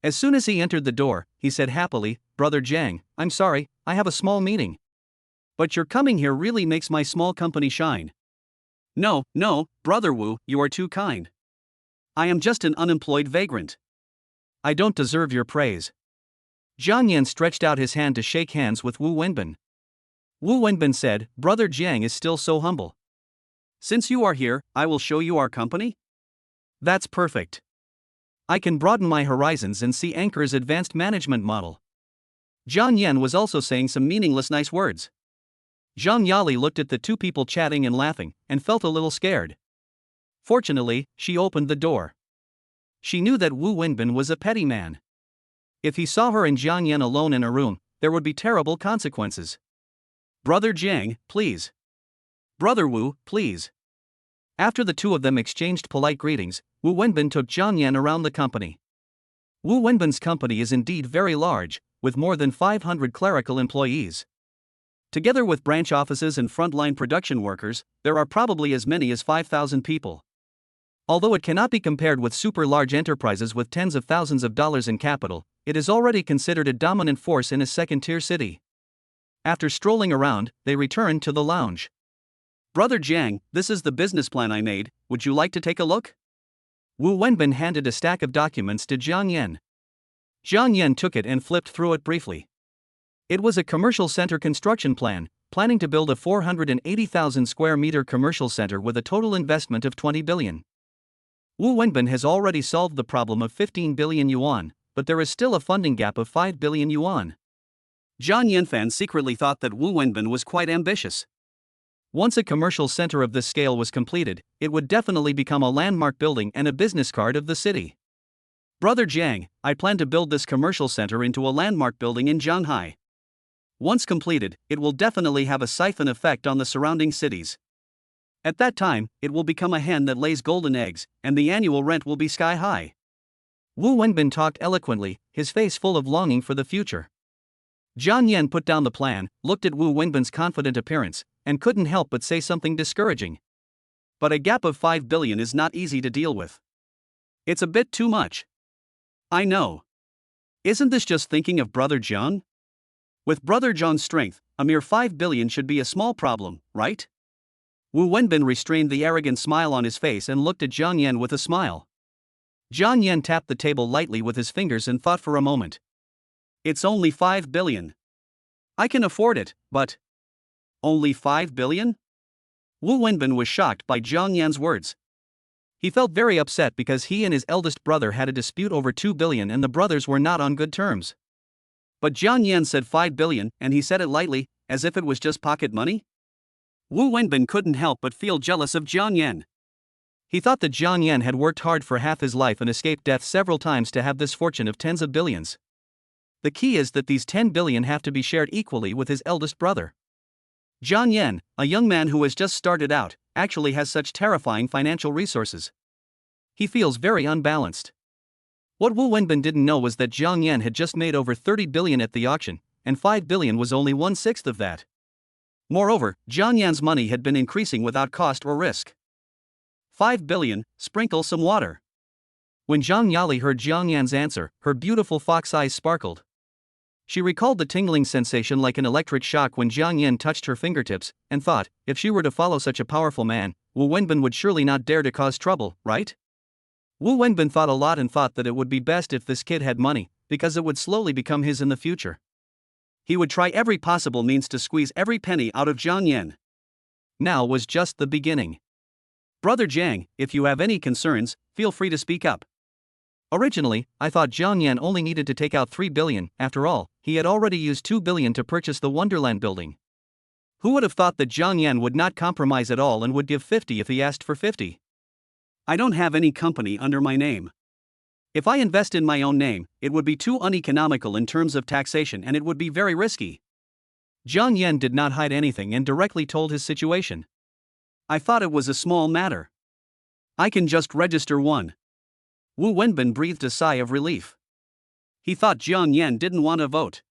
As soon as he entered the door, he said happily, Brother Jiang, I'm sorry, I have a small meeting. But your coming here really makes my small company shine. No, Brother Wu, you are too kind. I am just an unemployed vagrant. I don't deserve your praise. Jiang Yan stretched out his hand to shake hands with Wu Wenbin. Wu Wenbin said, Brother Jiang is still so humble. Since you are here, I will show you our company? That's perfect. I can broaden my horizons and see Anchor's advanced management model. Jiang Yan was also saying some meaningless nice words. Zhang Yali looked at the 2 people chatting and laughing, and felt a little scared. Fortunately, she opened the door. She knew that Wu Wenbin was a petty man. If he saw her and Jiang Yan alone in a room, there would be terrible consequences. Brother Jiang, please. Brother Wu, please. After the 2 of them exchanged polite greetings, Wu Wenbin took Jiang Yan around the company. Wu Wenbin's company is indeed very large, with more than 500 clerical employees. Together with branch offices and frontline production workers, there are probably as many as 5,000 people. Although it cannot be compared with super large enterprises with tens of thousands of dollars in capital, it is already considered a dominant force in a second-tier city. After strolling around, they returned to the lounge. Brother Jiang, this is the business plan I made, would you like to take a look? Wu Wenbin handed a stack of documents to Jiang Yan. Jiang Yan took it and flipped through it briefly. It was a commercial center construction plan, planning to build a 480,000 square meter commercial center with a total investment of 20 billion. Wu Wenbin has already solved the problem of 15 billion yuan, but there is still a funding gap of 5 billion yuan. Jiang Yan fans secretly thought that Wu Wenbin was quite ambitious. Once a commercial center of this scale was completed, it would definitely become a landmark building and a business card of the city. Brother Jiang, I plan to build this commercial center into a landmark building in Shanghai. Once completed, it will definitely have a siphon effect on the surrounding cities. At that time, it will become a hen that lays golden eggs, and the annual rent will be sky high. Wu Wenbin talked eloquently, his face full of longing for the future. Jiang Yan put down the plan, looked at Wu Wenbin's confident appearance, and couldn't help but say something discouraging. But a gap of 5 billion is not easy to deal with. It's a bit too much. I know. Isn't this just thinking of Brother Jiang? With Brother Jiang's strength, a mere 5 billion should be a small problem, right? Wu Wenbin restrained the arrogant smile on his face and looked at Jiang Yan with a smile. Jiang Yan tapped the table lightly with his fingers and thought for a moment. It's only 5 billion. I can afford it, but... Only 5 billion? Wu Wenbin was shocked by Jiang Yan's words. He felt very upset because he and his eldest brother had a dispute over 2 billion and the brothers were not on good terms. But Jiang Yan said 5 billion, and he said it lightly, as if it was just pocket money. Wu Wenbin couldn't help but feel jealous of Jiang Yan. He thought that Jiang Yan had worked hard for half his life and escaped death several times to have this fortune of tens of billions. The key is that these 10 billion have to be shared equally with his eldest brother. Jiang Yan, a young man who has just started out, actually has such terrifying financial resources. He feels very unbalanced. What Wu Wenbin didn't know was that Jiang Yan had just made over 30 billion at the auction, and 5 billion was only 1/6 of that. Moreover, Jiang Yan's money had been increasing without cost or risk. 5 billion, sprinkle some water. When Zhang Yali heard Jiang Yan's answer, her beautiful fox eyes sparkled. She recalled the tingling sensation like an electric shock when Jiang Yan touched her fingertips, and thought, if she were to follow such a powerful man, Wu Wenbin would surely not dare to cause trouble, right? Wu Wenbin thought a lot and thought that it would be best if this kid had money, because it would slowly become his in the future. He would try every possible means to squeeze every penny out of Jiang Yan. Now was just the beginning. Brother Jiang, if you have any concerns, feel free to speak up. Originally, I thought Jiang Yan only needed to take out 3 billion, after all, he had already used 2 billion to purchase the Wonderland building. Who would have thought that Jiang Yan would not compromise at all and would give 50 if he asked for 50? I don't have any company under my name. If I invest in my own name, it would be too uneconomical in terms of taxation and it would be very risky. Jiang Yan did not hide anything and directly told his situation. I thought it was a small matter. I can just register one. Wu Wenbin breathed a sigh of relief. He thought Jiang Yan didn't want to vote.